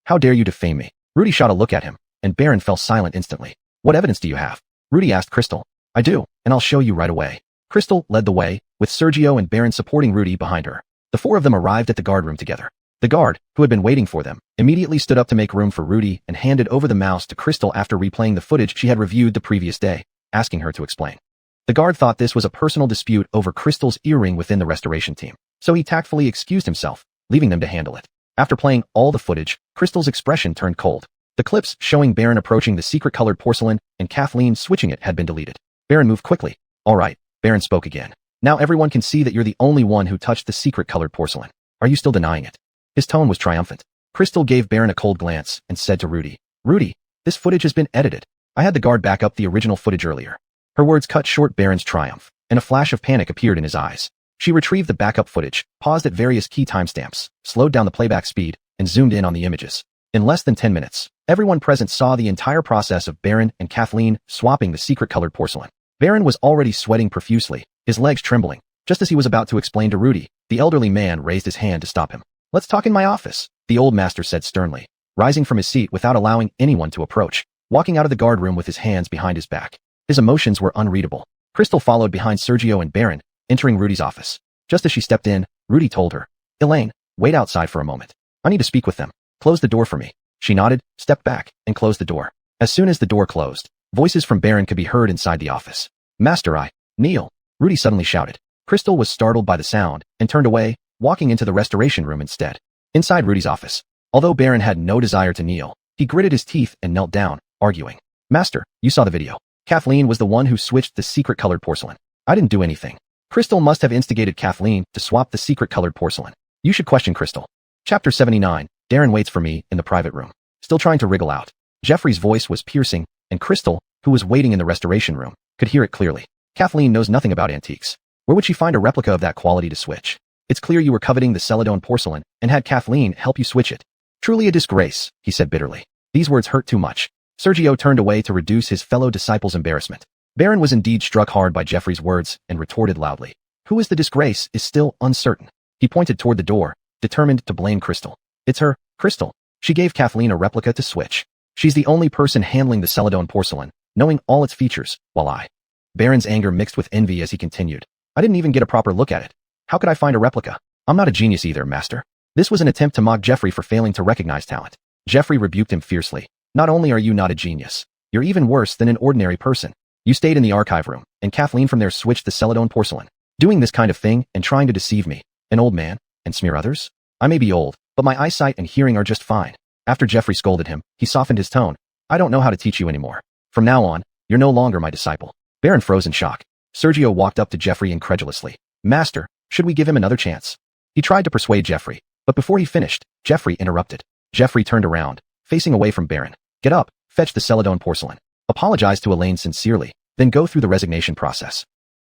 How dare you defame me? Rudy shot a look at him, and Baron fell silent instantly. What evidence do you have? Rudy asked Crystal. I do, and I'll show you right away. Crystal led the way, with Sergio and Baron supporting Rudy behind her. The four of them arrived at the guard room together. The guard, who had been waiting for them, immediately stood up to make room for Rudy and handed over the mouse to Crystal after replaying the footage she had reviewed the previous day, asking her to explain. The guard thought this was a personal dispute over Crystal's earring within the restoration team, so he tactfully excused himself, leaving them to handle it. After playing all the footage, Crystal's expression turned cold. The clips showing Baron approaching the secret-colored porcelain and Kathleen switching it had been deleted. Baron moved quickly. All right, Baron spoke again. Now everyone can see that you're the only one who touched the secret-colored porcelain. Are you still denying it? His tone was triumphant. Crystal gave Baron a cold glance and said to Rudy, Rudy, this footage has been edited. I had the guard back up the original footage earlier. Her words cut short Baron's triumph, and a flash of panic appeared in his eyes. She retrieved the backup footage, paused at various key timestamps, slowed down the playback speed, and zoomed in on the images. In less than 10 minutes, everyone present saw the entire process of Baron and Kathleen swapping the secret-colored porcelain. Baron was already sweating profusely, his legs trembling. Just as he was about to explain to Rudy, the elderly man raised his hand to stop him. Let's talk in my office, the old master said sternly, rising from his seat without allowing anyone to approach, walking out of the guard room with his hands behind his back. His emotions were unreadable. Crystal followed behind Sergio and Baron, entering Rudy's office. Just as she stepped in, Rudy told her, Elaine, wait outside for a moment. I need to speak with them. Close the door for me. She nodded, stepped back, and closed the door. As soon as the door closed, voices from Baron could be heard inside the office. Master, Neil, Rudy suddenly shouted. Crystal was startled by the sound and turned away, walking into the restoration room instead. Inside Rudy's office, although Baron had no desire to kneel, he gritted his teeth and knelt down, arguing. Master, you saw the video. Kathleen was the one who switched the secret-colored porcelain. I didn't do anything. Crystal must have instigated Kathleen to swap the secret-colored porcelain. You should question Crystal. Chapter 79. Darren waits for me in the private room. Still trying to wriggle out. Jeffrey's voice was piercing, and Crystal, who was waiting in the restoration room, could hear it clearly. Kathleen knows nothing about antiques. Where would she find a replica of that quality to switch? It's clear you were coveting the Celadon porcelain and had Kathleen help you switch it. Truly a disgrace, he said bitterly. These words hurt too much. Sergio turned away to reduce his fellow disciple's embarrassment. Baron was indeed struck hard by Jeffrey's words and retorted loudly. Who is the disgrace is still uncertain. He pointed toward the door, determined to blame Crystal. It's her, Crystal. She gave Kathleen a replica to switch. She's the only person handling the Celadon porcelain, knowing all its features, while I. Baron's anger mixed with envy as he continued. I didn't even get a proper look at it. How could I find a replica? I'm not a genius either, master. This was an attempt to mock Jeffrey for failing to recognize talent. Jeffrey rebuked him fiercely. Not only are you not a genius, you're even worse than an ordinary person. You stayed in the archive room, and Kathleen from there switched the Celadon porcelain. Doing this kind of thing and trying to deceive me, an old man, and smear others? I may be old, but my eyesight and hearing are just fine. After Jeffrey scolded him, he softened his tone. I don't know how to teach you anymore. From now on, you're no longer my disciple. Baron froze in shock. Sergio walked up to Jeffrey incredulously. Master, should we give him another chance? He tried to persuade Jeffrey, but before he finished, Jeffrey interrupted. Jeffrey turned around, facing away from Baron. Get up, fetch the Celadon porcelain. Apologize to Elaine sincerely, then go through the resignation process.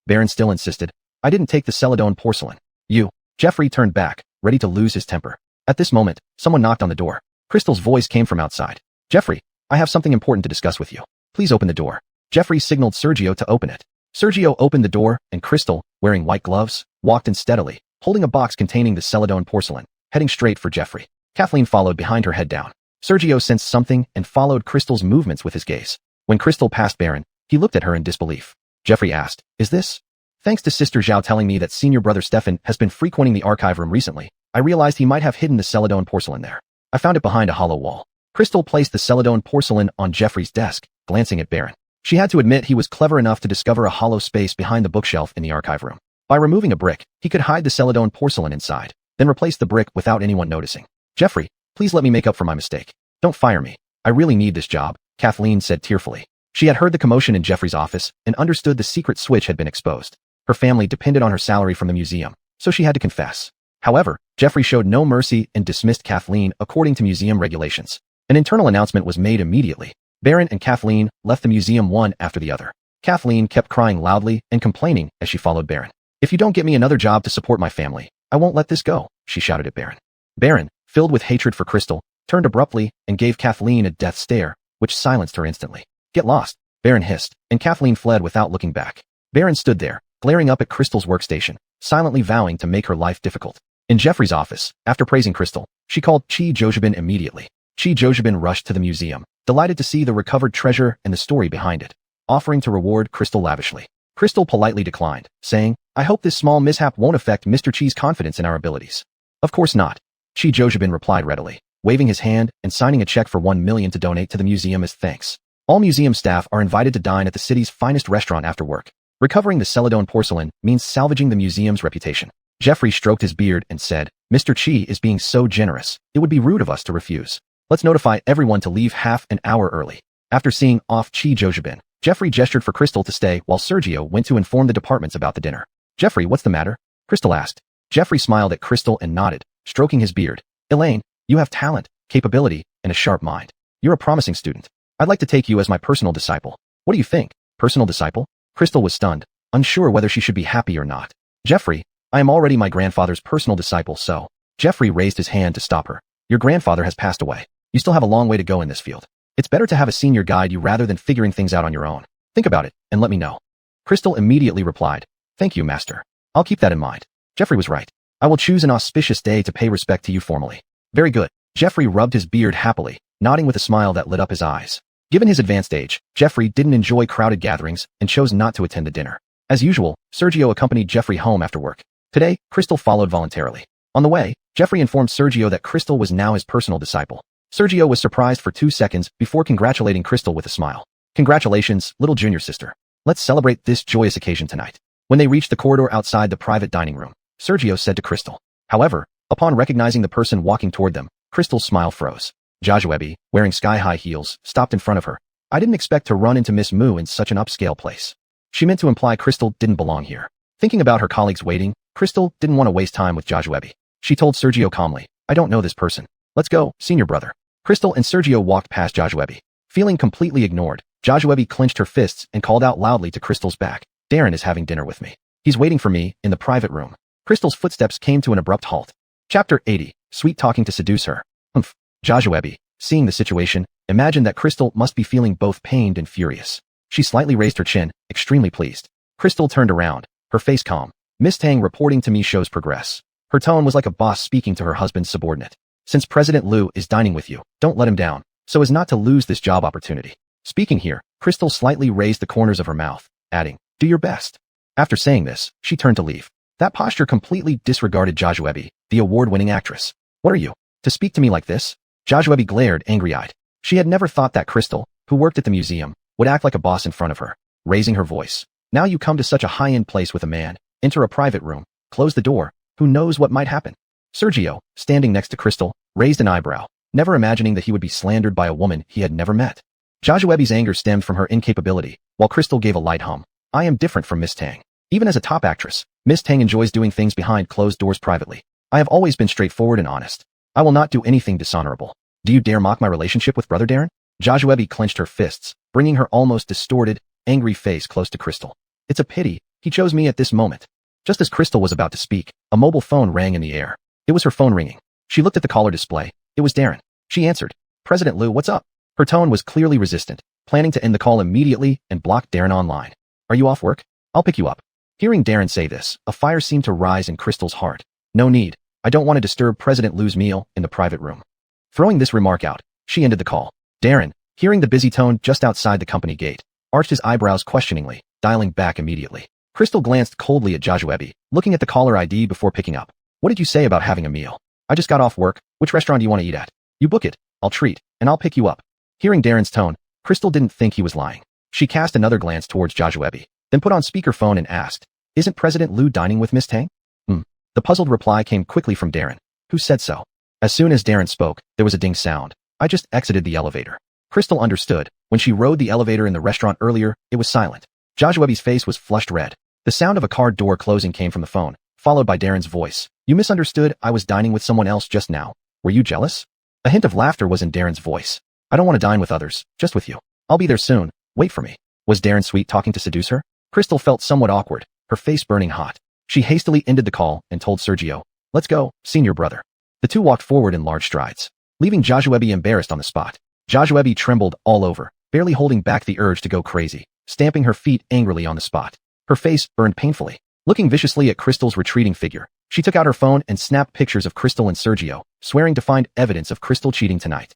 Baron still insisted. I didn't take the Celadon porcelain. You. Jeffrey turned back, ready to lose his temper. At this moment, someone knocked on the door. Crystal's voice came from outside. Jeffrey, I have something important to discuss with you. Please open the door. Jeffrey signaled Sergio to open it. Sergio opened the door, and Crystal, wearing white gloves, walked in steadily, holding a box containing the Celadon porcelain, heading straight for Jeffrey. Kathleen followed behind her head down. Sergio sensed something and followed Crystal's movements with his gaze. When Crystal passed Baron, he looked at her in disbelief. Jeffrey asked, Is this? Thanks to Sister Zhao telling me that senior brother Stefan has been frequenting the archive room recently, I realized he might have hidden the Celadon porcelain there. I found it behind a hollow wall. Crystal placed the Celadon porcelain on Jeffrey's desk, glancing at Baron. She had to admit he was clever enough to discover a hollow space behind the bookshelf in the archive room. By removing a brick, he could hide the Celadon porcelain inside, then replace the brick without anyone noticing. Jeffrey, please let me make up for my mistake. Don't fire me. I really need this job, Kathleen said tearfully. She had heard the commotion in Jeffrey's office and understood the secret switch had been exposed. Her family depended on her salary from the museum, so she had to confess. However, Jeffrey showed no mercy and dismissed Kathleen according to museum regulations. An internal announcement was made immediately. Baron and Kathleen left the museum one after the other. Kathleen kept crying loudly and complaining as she followed Baron. If you don't get me another job to support my family, I won't let this go, she shouted at Baron. Baron, filled with hatred for Crystal, turned abruptly and gave Kathleen a death stare, which silenced her instantly. Get lost, Baron hissed, and Kathleen fled without looking back. Baron stood there, glaring up at Crystal's workstation, silently vowing to make her life difficult. In Jeffrey's office, after praising Crystal, she called Chi Jojibin immediately. Chi Jojibin rushed to the museum, delighted to see the recovered treasure and the story behind it, offering to reward Crystal lavishly. Crystal politely declined, saying, I hope this small mishap won't affect Mr. Chi's confidence in our abilities. Of course not. Chi Jojibin replied readily, waving his hand and signing a check for 1 million to donate to the museum as thanks. All museum staff are invited to dine at the city's finest restaurant after work. Recovering the Celadon porcelain means salvaging the museum's reputation. Jeffrey stroked his beard and said, Mr. Chi is being so generous. It would be rude of us to refuse. Let's notify everyone to leave half an hour early. After seeing off Chi Jojibin, Jeffrey gestured for Crystal to stay while Sergio went to inform the departments about the dinner. Jeffrey, what's the matter? Crystal asked. Jeffrey smiled at Crystal and nodded, stroking his beard. Elaine, you have talent, capability, and a sharp mind. You're a promising student. I'd like to take you as my personal disciple. What do you think? Personal disciple? Crystal was stunned, unsure whether she should be happy or not. Jeffrey, I am already my grandfather's personal disciple, so. Jeffrey raised his hand to stop her. Your grandfather has passed away. You still have a long way to go in this field. It's better to have a senior guide you rather than figuring things out on your own. Think about it, and let me know. Crystal immediately replied, Thank you, master. I'll keep that in mind. Jeffrey was right. I will choose an auspicious day to pay respect to you formally. Very good. Jeffrey rubbed his beard happily, nodding with a smile that lit up his eyes. Given his advanced age, Jeffrey didn't enjoy crowded gatherings and chose not to attend the dinner. As usual, Sergio accompanied Jeffrey home after work. Today, Crystal followed voluntarily. On the way, Jeffrey informed Sergio that Crystal was now his personal disciple. Sergio was surprised for 2 seconds before congratulating Crystal with a smile. Congratulations, little junior sister. Let's celebrate this joyous occasion tonight. When they reached the corridor outside the private dining room, Sergio said to Crystal. However, upon recognizing the person walking toward them, Crystal's smile froze. Joshua, wearing sky-high heels, stopped in front of her. I didn't expect to run into Miss Mu in such an upscale place. She meant to imply Crystal didn't belong here. Thinking about her colleagues waiting, Crystal didn't want to waste time with Joshua. She told Sergio calmly, I don't know this person. Let's go, senior brother. Crystal and Sergio walked past Joshua. Feeling completely ignored, Joshua clenched her fists and called out loudly to Crystal's back. Darren is having dinner with me. He's waiting for me in the private room. Crystal's footsteps came to an abrupt halt. Chapter 80, Sweet Talking to Seduce Her. Joshua, seeing the situation, imagined that Crystal must be feeling both pained and furious. She slightly raised her chin, extremely pleased. Crystal turned around, her face calm. Miss Tang reporting to me shows progress. Her tone was like a boss speaking to her husband's subordinate. Since President Liu is dining with you, don't let him down, so as not to lose this job opportunity. Speaking here, Crystal slightly raised the corners of her mouth, adding, do your best. After saying this, she turned to leave. That posture completely disregarded Joshua, the award-winning actress. What are you, to speak to me like this? Joshua glared angry-eyed. She had never thought that Crystal, who worked at the museum, would act like a boss in front of her. Raising her voice. Now you come to such a high-end place with a man, enter a private room, close the door, who knows what might happen? Sergio, standing next to Crystal, raised an eyebrow, never imagining that he would be slandered by a woman he had never met. Joshua's anger stemmed from her incapability, while Crystal gave a light hum. I am different from Miss Tang. Even as a top actress, Miss Tang enjoys doing things behind closed doors privately. I have always been straightforward and honest. I will not do anything dishonorable. Do you dare mock my relationship with Brother Darren? Joshua clenched her fists, bringing her almost distorted, angry face close to Crystal. It's a pity, he chose me at this moment. Just as Crystal was about to speak, a mobile phone rang in the air. It was her phone ringing. She looked at the caller display. It was Darren. She answered. President Liu, what's up? Her tone was clearly resistant, planning to end the call immediately and block Darren online. Are you off work? I'll pick you up. Hearing Darren say this, a fire seemed to rise in Crystal's heart. No need. I don't want to disturb President Liu's meal in the private room. Throwing this remark out, she ended the call. Darren, hearing the busy tone just outside the company gate, arched his eyebrows questioningly, dialing back immediately. Crystal glanced coldly at Joshua, looking at the caller ID before picking up. What did you say about having a meal? I just got off work. Which restaurant do you want to eat at? You book it. I'll treat, and I'll pick you up. Hearing Darren's tone, Crystal didn't think he was lying. She cast another glance towards Joshua, then put on speakerphone and asked, Isn't President Liu dining with Miss Tang? The puzzled reply came quickly from Darren. Who said so? As soon as Darren spoke, there was a ding sound. I just exited the elevator. Crystal understood. When she rode the elevator in the restaurant earlier, it was silent. Joshua's face was flushed red. The sound of a car door closing came from the phone, followed by Darren's voice. You misunderstood. I was dining with someone else just now. Were you jealous? A hint of laughter was in Darren's voice. I don't want to dine with others, just with you. I'll be there soon. Wait for me. Was Darren sweet talking to seduce her? Crystal felt somewhat awkward, her face burning hot. She hastily ended the call and told Sergio, Let's go, senior brother. The two walked forward in large strides, leaving Joshua embarrassed on the spot. Joshua trembled all over, barely holding back the urge to go crazy, stamping her feet angrily on the spot. Her face burned painfully. Looking viciously at Crystal's retreating figure, she took out her phone and snapped pictures of Crystal and Sergio, swearing to find evidence of Crystal cheating tonight.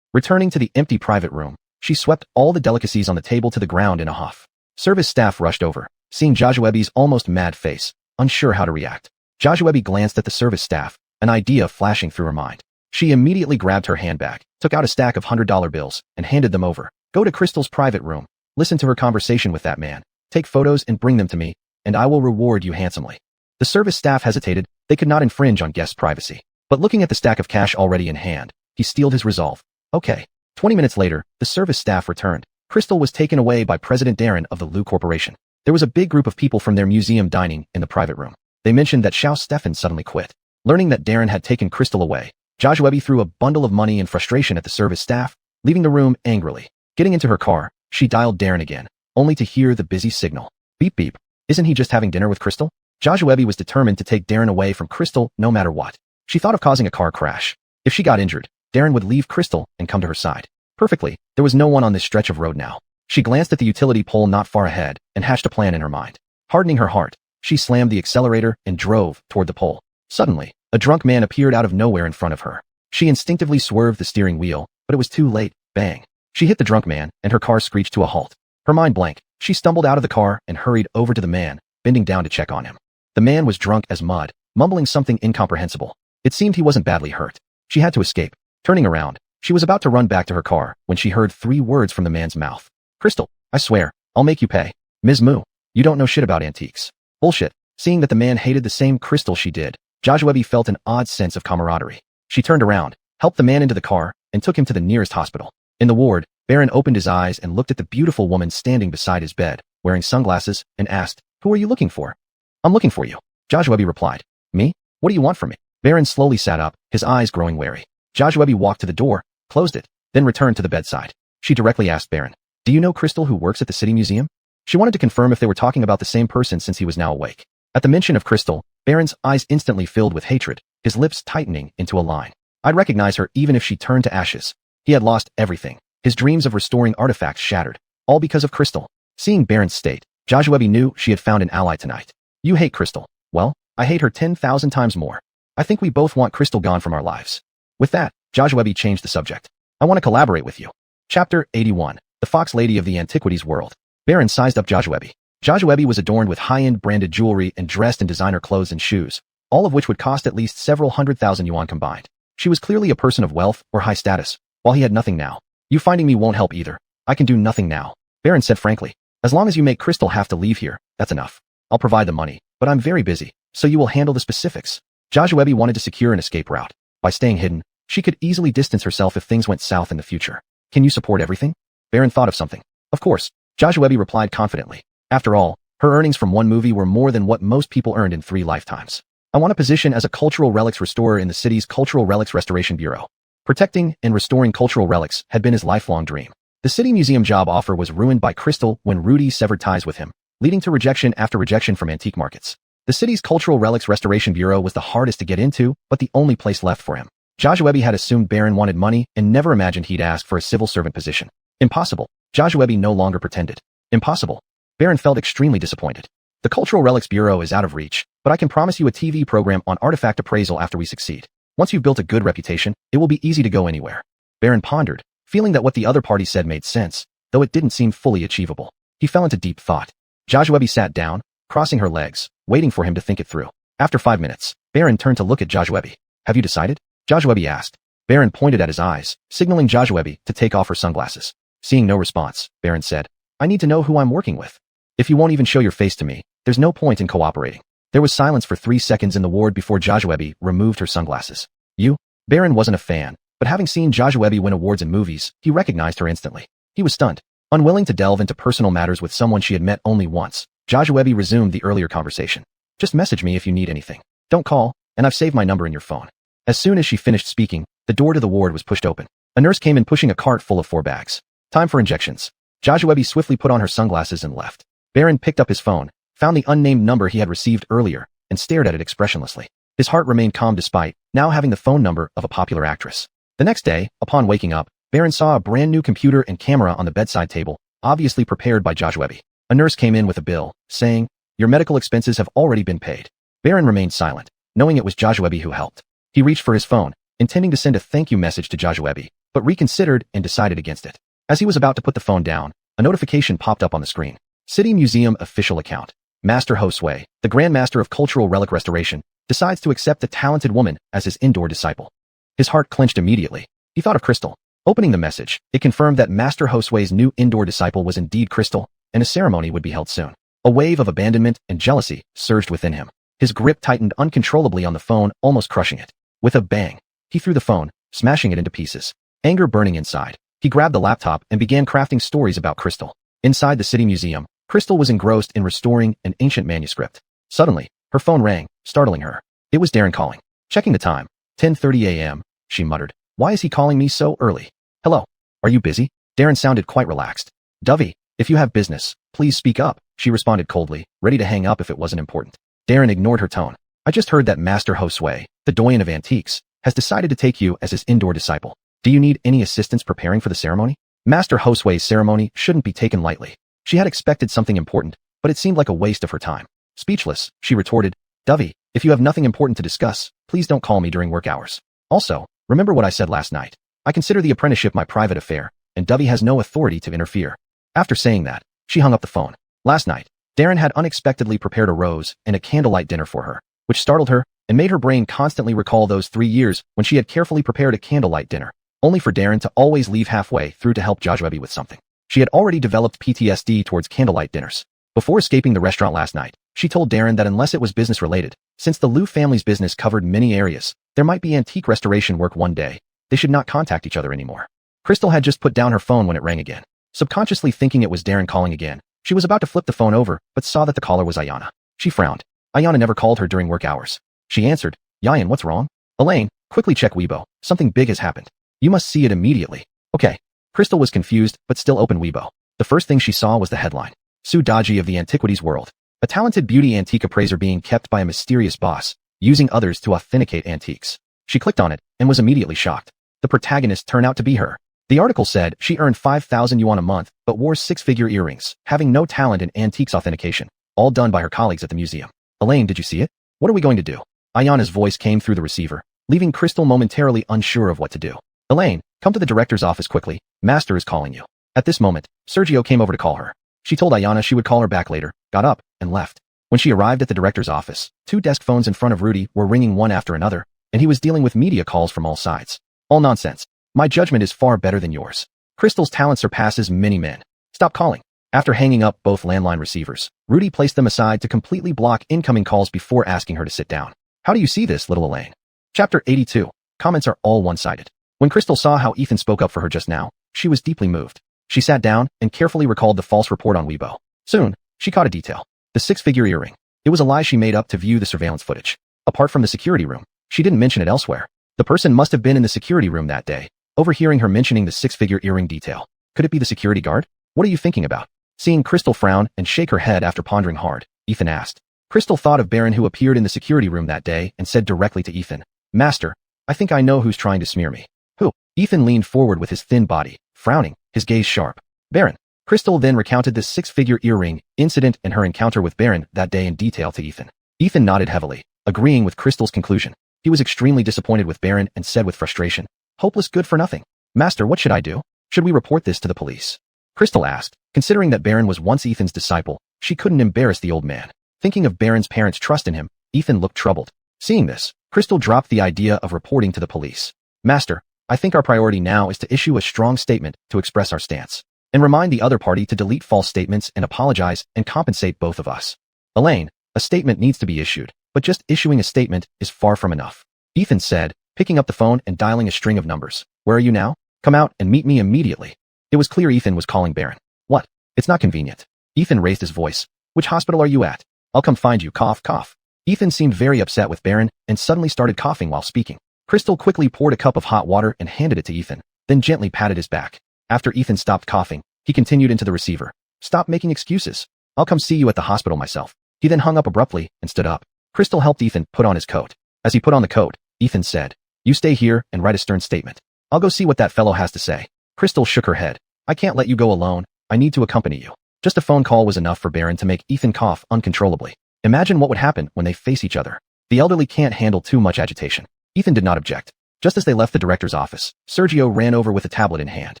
Returning to the empty private room, she swept all the delicacies on the table to the ground in a huff. Service staff rushed over, seeing Joshua's almost mad face, unsure how to react. Joshua glanced at the service staff, an idea flashing through her mind. She immediately grabbed her handbag, took out a stack of $100 bills, and handed them over. Go to Crystal's private room, listen to her conversation with that man, take photos and bring them to me, and I will reward you handsomely. The service staff hesitated. They could not infringe on guest privacy. But looking at the stack of cash already in hand, he steeled his resolve. Okay. 20 minutes later, the service staff returned. Crystal was taken away by President Darren of the Lou Corporation. There was a big group of people from their museum dining in the private room. They mentioned that Xiao Stefan suddenly quit. Learning that Darren had taken Crystal away, Joshua threw a bundle of money in frustration at the service staff, leaving the room angrily. Getting into her car, she dialed Darren again, only to hear the busy signal. Beep beep. Isn't he just having dinner with Crystal? Joshua was determined to take Darren away from Crystal no matter what. She thought of causing a car crash. If she got injured, Darren would leave Crystal and come to her side. Perfectly, there was no one on this stretch of road now. She glanced at the utility pole not far ahead and hatched a plan in her mind. Hardening her heart, she slammed the accelerator and drove toward the pole. Suddenly, a drunk man appeared out of nowhere in front of her. She instinctively swerved the steering wheel, but it was too late. Bang. She hit the drunk man, and her car screeched to a halt. Her mind blank, she stumbled out of the car and hurried over to the man, bending down to check on him. The man was drunk as mud, mumbling something incomprehensible. It seemed he wasn't badly hurt. She had to escape. Turning around, she was about to run back to her car when she heard 3 words from the man's mouth. Crystal, I swear, I'll make you pay. Ms. Moo, you don't know shit about antiques. Bullshit. Seeing that the man hated the same Crystal she did, Joshua felt an odd sense of camaraderie. She turned around, helped the man into the car, and took him to the nearest hospital. In the ward, Baron opened his eyes and looked at the beautiful woman standing beside his bed, wearing sunglasses, and asked, "Who are you looking for?" "I'm looking for you," Joshua replied. "Me? What do you want from me?" Baron slowly sat up, his eyes growing wary. Joshua walked to the door, closed it, then returned to the bedside. She directly asked Baron, "Do you know Crystal who works at the City Museum?" She wanted to confirm if they were talking about the same person since he was now awake. At the mention of Crystal, Baron's eyes instantly filled with hatred, his lips tightening into a line. I'd recognize her even if she turned to ashes. He had lost everything. His dreams of restoring artifacts shattered, all because of Crystal. Seeing Baron's state, Joshua knew she had found an ally tonight. You hate Crystal. Well, I hate her 10,000 times more. I think we both want Crystal gone from our lives. With that, Joshua changed the subject. I want to collaborate with you. Chapter 81. The Fox Lady of the Antiquities World. Baron sized up Joshua. Joshua was adorned with high-end branded jewelry and dressed in designer clothes and shoes, all of which would cost at least several 100,000 yuan combined. She was clearly a person of wealth or high status, while he had nothing now. You finding me won't help either. I can do nothing now. Baron said frankly. As long as you make Crystal have to leave here, that's enough. I'll provide the money, but I'm very busy, so you will handle the specifics. Joshua wanted to secure an escape route. By staying hidden, she could easily distance herself if things went south in the future. Can you support everything? Baron thought of something. Of course, Joshua replied confidently. After all, her earnings from one movie were more than what most people earned in 3 lifetimes. I want a position as a cultural relics restorer in the city's Cultural Relics Restoration Bureau. Protecting and restoring cultural relics had been his lifelong dream. The city museum job offer was ruined by Crystal when Rudy severed ties with him, leading to rejection after rejection from antique markets. The city's Cultural Relics Restoration Bureau was the hardest to get into, but the only place left for him. Joshua had assumed Baron wanted money and never imagined he'd ask for a civil servant position. Impossible. Joshua no longer pretended. Impossible. Baron felt extremely disappointed. The Cultural Relics Bureau is out of reach, but I can promise you a TV program on artifact appraisal after we succeed. Once you've built a good reputation, it will be easy to go anywhere. Baron pondered, feeling that what the other party said made sense, though it didn't seem fully achievable. He fell into deep thought. Joshua sat down, crossing her legs, waiting for him to think it through. After 5 minutes, Baron turned to look at Joshua. Have you decided? Joshua asked. Baron pointed at his eyes, signaling Joshua to take off her sunglasses. Seeing no response, Baron said, I need to know who I'm working with. If you won't even show your face to me, there's no point in cooperating. There was silence for 3 seconds in the ward before Joshua removed her sunglasses. You? Baron wasn't a fan, but having seen Joshua win awards in movies, he recognized her instantly. He was stunned. Unwilling to delve into personal matters with someone she had met only once, Joshua resumed the earlier conversation. Just message me if you need anything. Don't call, and I've saved my number in your phone. As soon as she finished speaking, the door to the ward was pushed open. A nurse came in pushing a cart full of 4 bags. Time for injections. Joshua swiftly put on her sunglasses and left. Baron picked up his phone, found the unnamed number he had received earlier, and stared at it expressionlessly. His heart remained calm despite now having the phone number of a popular actress. The next day, upon waking up, Baron saw a brand new computer and camera on the bedside table, obviously prepared by Joshua. A nurse came in with a bill, saying, Your medical expenses have already been paid. Baron remained silent, knowing it was Joshua who helped. He reached for his phone, intending to send a thank you message to Joshua, but reconsidered and decided against it. As he was about to put the phone down, a notification popped up on the screen. City Museum official account. Master Josue, the Grand Master of Cultural Relic Restoration, decides to accept the talented woman as his indoor disciple. His heart clenched immediately. He thought of Crystal. Opening the message, it confirmed that Master Josue's new indoor disciple was indeed Crystal, and a ceremony would be held soon. A wave of abandonment and jealousy surged within him. His grip tightened uncontrollably on the phone, almost crushing it. With a bang, he threw the phone, smashing it into pieces. Anger burning inside, he grabbed the laptop and began crafting stories about Crystal. Inside the city museum, Crystal was engrossed in restoring an ancient manuscript. Suddenly, her phone rang, startling her. It was Darren calling. Checking the time, 10:30 a.m., she muttered. Why is he calling me so early? Hello. Are you busy? Darren sounded quite relaxed. Dovey, if you have business, please speak up, she responded coldly, ready to hang up if it wasn't important. Darren ignored her tone. I just heard that Master Josue, the doyen of antiques, has decided to take you as his indoor disciple. Do you need any assistance preparing for the ceremony? Master Josue's ceremony shouldn't be taken lightly. She had expected something important, but it seemed like a waste of her time. Speechless, she retorted, Dovey, if you have nothing important to discuss, please don't call me during work hours. Also, remember what I said last night. I consider the apprenticeship my private affair, and Dovey has no authority to interfere. After saying that, she hung up the phone. Last night, Darren had unexpectedly prepared a rose and a candlelight dinner for her, which startled her and made her brain constantly recall those 3 years when she had carefully prepared a candlelight dinner, only for Darren to always leave halfway through to help Josué with something. She had already developed PTSD towards candlelight dinners. Before escaping the restaurant last night, she told Darren that unless it was business-related, since the Liu family's business covered many areas, there might be antique restoration work one day, they should not contact each other anymore. Crystal had just put down her phone when it rang again. Subconsciously thinking it was Darren calling again, she was about to flip the phone over, but saw that the caller was Ayana. She frowned. Ayana never called her during work hours. She answered, Yayan, what's wrong? Elaine, quickly check Weibo. Something big has happened. You must see it immediately. Okay. Crystal was confused, but still opened Weibo. The first thing she saw was the headline. Su Daji of the antiquities world. A talented beauty antique appraiser being kept by a mysterious boss, using others to authenticate antiques. She clicked on it, and was immediately shocked. The protagonist turned out to be her. The article said she earned 5,000 yuan a month, but wore 6-figure earrings, having no talent in antiques authentication, all done by her colleagues at the museum. Elaine, did you see it? What are we going to do? Ayana's voice came through the receiver, leaving Crystal momentarily unsure of what to do. Elaine, come to the director's office quickly. Master is calling you. At this moment, Sergio came over to call her. She told Ayana she would call her back later, got up, and left. When she arrived at the director's office, 2 desk phones in front of Rudy were ringing one after another, and he was dealing with media calls from all sides. All nonsense. My judgment is far better than yours. Crystal's talent surpasses many men. Stop calling. After hanging up both landline receivers, Rudy placed them aside to completely block incoming calls before asking her to sit down. How do you see this, little Elaine? Chapter 82. Comments are all one-sided. When Crystal saw how Ethan spoke up for her just now, she was deeply moved. She sat down and carefully recalled the false report on Weibo. Soon, she caught a detail. The 6-figure earring. It was a lie she made up to view the surveillance footage. Apart from the security room, she didn't mention it elsewhere. The person must have been in the security room that day, overhearing her mentioning the 6-figure earring detail. Could it be the security guard? What are you thinking about? Seeing Crystal frown and shake her head after pondering hard, Ethan asked. Crystal thought of Baron who appeared in the security room that day and said directly to Ethan, Master, I think I know who's trying to smear me. Who? Ethan leaned forward with his thin body, frowning, his gaze sharp. Baron. Crystal then recounted the 6-figure earring incident and her encounter with Baron that day in detail to Ethan. Ethan nodded heavily, agreeing with Crystal's conclusion. He was extremely disappointed with Baron and said with frustration, hopeless good for nothing. Master, what should I do? Should we report this to the police? Crystal asked. Considering that Baron was once Ethan's disciple, she couldn't embarrass the old man. Thinking of Baron's parents' trust in him, Ethan looked troubled. Seeing this, Crystal dropped the idea of reporting to the police. Master, I think our priority now is to issue a strong statement to express our stance, and remind the other party to delete false statements and apologize and compensate both of us. Elaine, a statement needs to be issued, but just issuing a statement is far from enough. Ethan said, picking up the phone and dialing a string of numbers. Where are you now? Come out and meet me immediately. It was clear Ethan was calling Baron. What? It's not convenient. Ethan raised his voice. Which hospital are you at? I'll come find you, cough, cough. Ethan seemed very upset with Baron and suddenly started coughing while speaking. Crystal quickly poured a cup of hot water and handed it to Ethan, then gently patted his back. After Ethan stopped coughing, he continued into the receiver. Stop making excuses. I'll come see you at the hospital myself. He then hung up abruptly and stood up. Crystal helped Ethan put on his coat. As he put on the coat, Ethan said, you stay here and write a stern statement. I'll go see what that fellow has to say. Crystal shook her head. I can't let you go alone. I need to accompany you. Just a phone call was enough for Baron to make Ethan cough uncontrollably. Imagine what would happen when they face each other. The elderly can't handle too much agitation. Ethan did not object. Just as they left the director's office, Sergio ran over with a tablet in hand.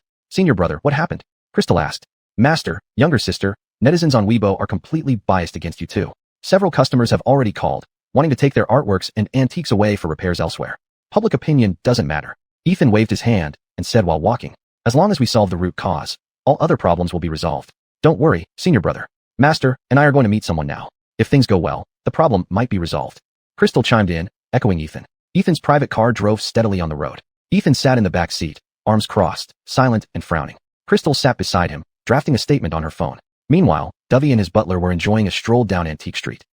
Senior brother, what happened? Crystal asked. Master, younger sister, netizens on Weibo are completely biased against you too. Several customers have already called, wanting to take their artworks and antiques away for repairs elsewhere. Public opinion doesn't matter. Ethan waved his hand and said while walking, as long as we solve the root cause, all other problems will be resolved. Don't worry, senior brother. Master and I are going to meet someone now. If things go well, the problem might be resolved. Crystal chimed in, echoing Ethan. Ethan's private car drove steadily on the road. Ethan sat in the back seat, arms crossed, silent and frowning. Crystal sat beside him, drafting a statement on her phone. Meanwhile, Dovey and his butler were enjoying a stroll down Antique Street.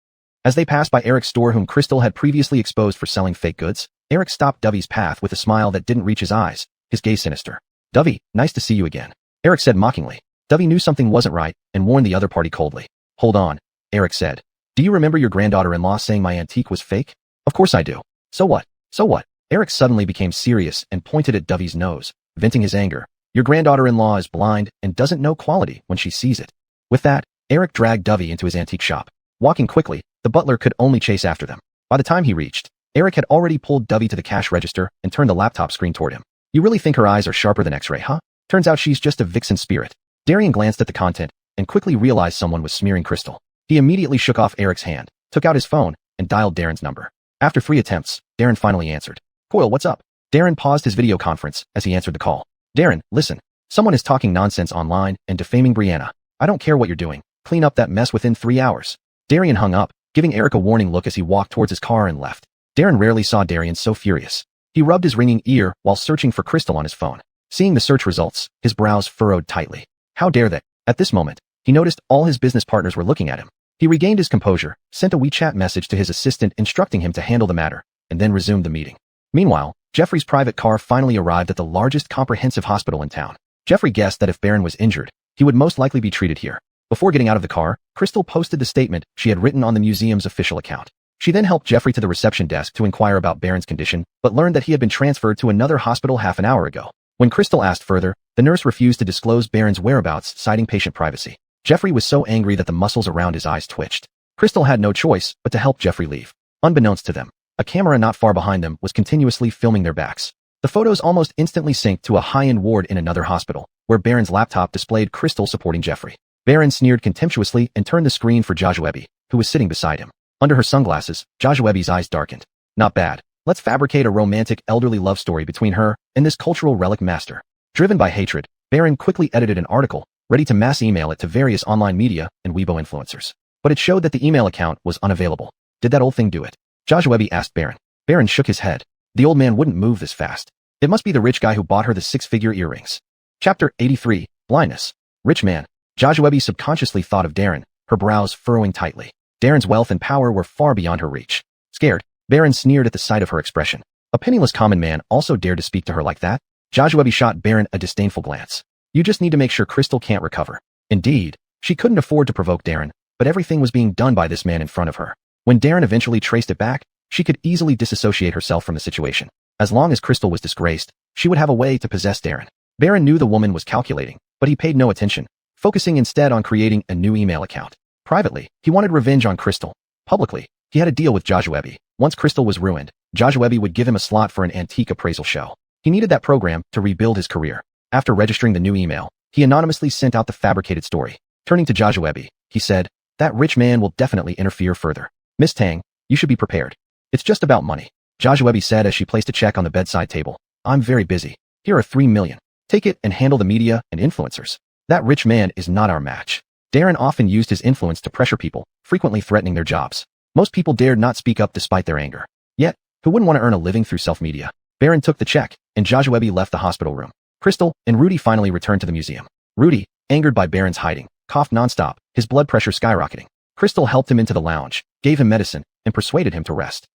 As they passed by Eric's store, whom Crystal had previously exposed for selling fake goods, Eric stopped Dovey's path with a smile that didn't reach his eyes, his gaze sinister. Dovey, nice to see you again, Eric said mockingly. Dovey knew something wasn't right and warned the other party coldly. Hold on, Eric said. Do you remember your granddaughter-in-law saying my antique was fake? Of course I do. So what? So what? Eric suddenly became serious and pointed at Dovey's nose, venting his anger. Your granddaughter-in-law is blind and doesn't know quality when she sees it. With that, Eric dragged Dovey into his antique shop. Walking quickly, the butler could only chase after them. By the time he reached, Eric had already pulled Dovey to the cash register and turned the laptop screen toward him. You really think her eyes are sharper than X-ray, huh? Turns out she's just a vixen spirit. Darian glanced at the content and quickly realized someone was smearing Crystal. He immediately shook off Eric's hand, took out his phone, and dialed Darren's number. After 3 attempts, Darren finally answered. Coyle, what's up? Darren paused his video conference as he answered the call. Darren, listen. Someone is talking nonsense online and defaming Brianna. I don't care what you're doing. Clean up that mess within 3 hours. Darian hung up, giving Eric a warning look as he walked towards his car and left. Darren rarely saw Darian so furious. He rubbed his ringing ear while searching for Crystal on his phone. Seeing the search results, his brows furrowed tightly. How dare they? At this moment, he noticed all his business partners were looking at him. He regained his composure, sent a WeChat message to his assistant instructing him to handle the matter, and then resumed the meeting. Meanwhile, Jeffrey's private car finally arrived at the largest comprehensive hospital in town. Jeffrey guessed that if Baron was injured, he would most likely be treated here. Before getting out of the car, Crystal posted the statement she had written on the museum's official account. She then helped Jeffrey to the reception desk to inquire about Baron's condition, but learned that he had been transferred to another hospital half an hour ago. When Crystal asked further, the nurse refused to disclose Baron's whereabouts, citing patient privacy. Jeffrey was so angry that the muscles around his eyes twitched. Crystal had no choice but to help Jeffrey leave. Unbeknownst to them, a camera not far behind them was continuously filming their backs. The photos almost instantly synced to a high-end ward in another hospital, where Baron's laptop displayed Crystal supporting Jeffrey. Baron sneered contemptuously and turned the screen for Joshua, who was sitting beside him. Under her sunglasses, Joshua's eyes darkened. Not bad. Let's fabricate a romantic elderly love story between her and this cultural relic master. Driven by hatred, Baron quickly edited an article, ready to mass email it to various online media and Weibo influencers. But it showed that the email account was unavailable. Did that old thing do it? Joshua asked Baron. Baron shook his head. The old man wouldn't move this fast. It must be the rich guy who bought her the 6-figure earrings. Chapter 83, Blindness. Rich man. Joshua subconsciously thought of Darren, her brows furrowing tightly. Darren's wealth and power were far beyond her reach. Scared, Baron sneered at the sight of her expression. A penniless common man also dared to speak to her like that? Joshua shot Baron a disdainful glance. You just need to make sure Crystal can't recover. Indeed, she couldn't afford to provoke Darren, but everything was being done by this man in front of her. When Darren eventually traced it back, she could easily disassociate herself from the situation. As long as Crystal was disgraced, she would have a way to possess Darren. Baron knew the woman was calculating, but he paid no attention, focusing instead on creating a new email account. Privately, he wanted revenge on Crystal. Publicly, he had a deal with Joshua. Once Crystal was ruined, Joshua would give him a slot for an antique appraisal show. He needed that program to rebuild his career. After registering the new email, he anonymously sent out the fabricated story. Turning to Joshua, he said, that rich man will definitely interfere further. Miss Tang, you should be prepared. It's just about money. Joshua said as she placed a check on the bedside table. I'm very busy. Here are 3 million. Take it and handle the media and influencers. That rich man is not our match. Darren often used his influence to pressure people, frequently threatening their jobs. Most people dared not speak up despite their anger. Yet, who wouldn't want to earn a living through self-media? Baron took the check, and Joshua left the hospital room. Crystal and Rudy finally returned to the museum. Rudy, angered by Baron's hiding, coughed nonstop, his blood pressure skyrocketing. Crystal helped him into the lounge, gave him medicine, and persuaded him to rest.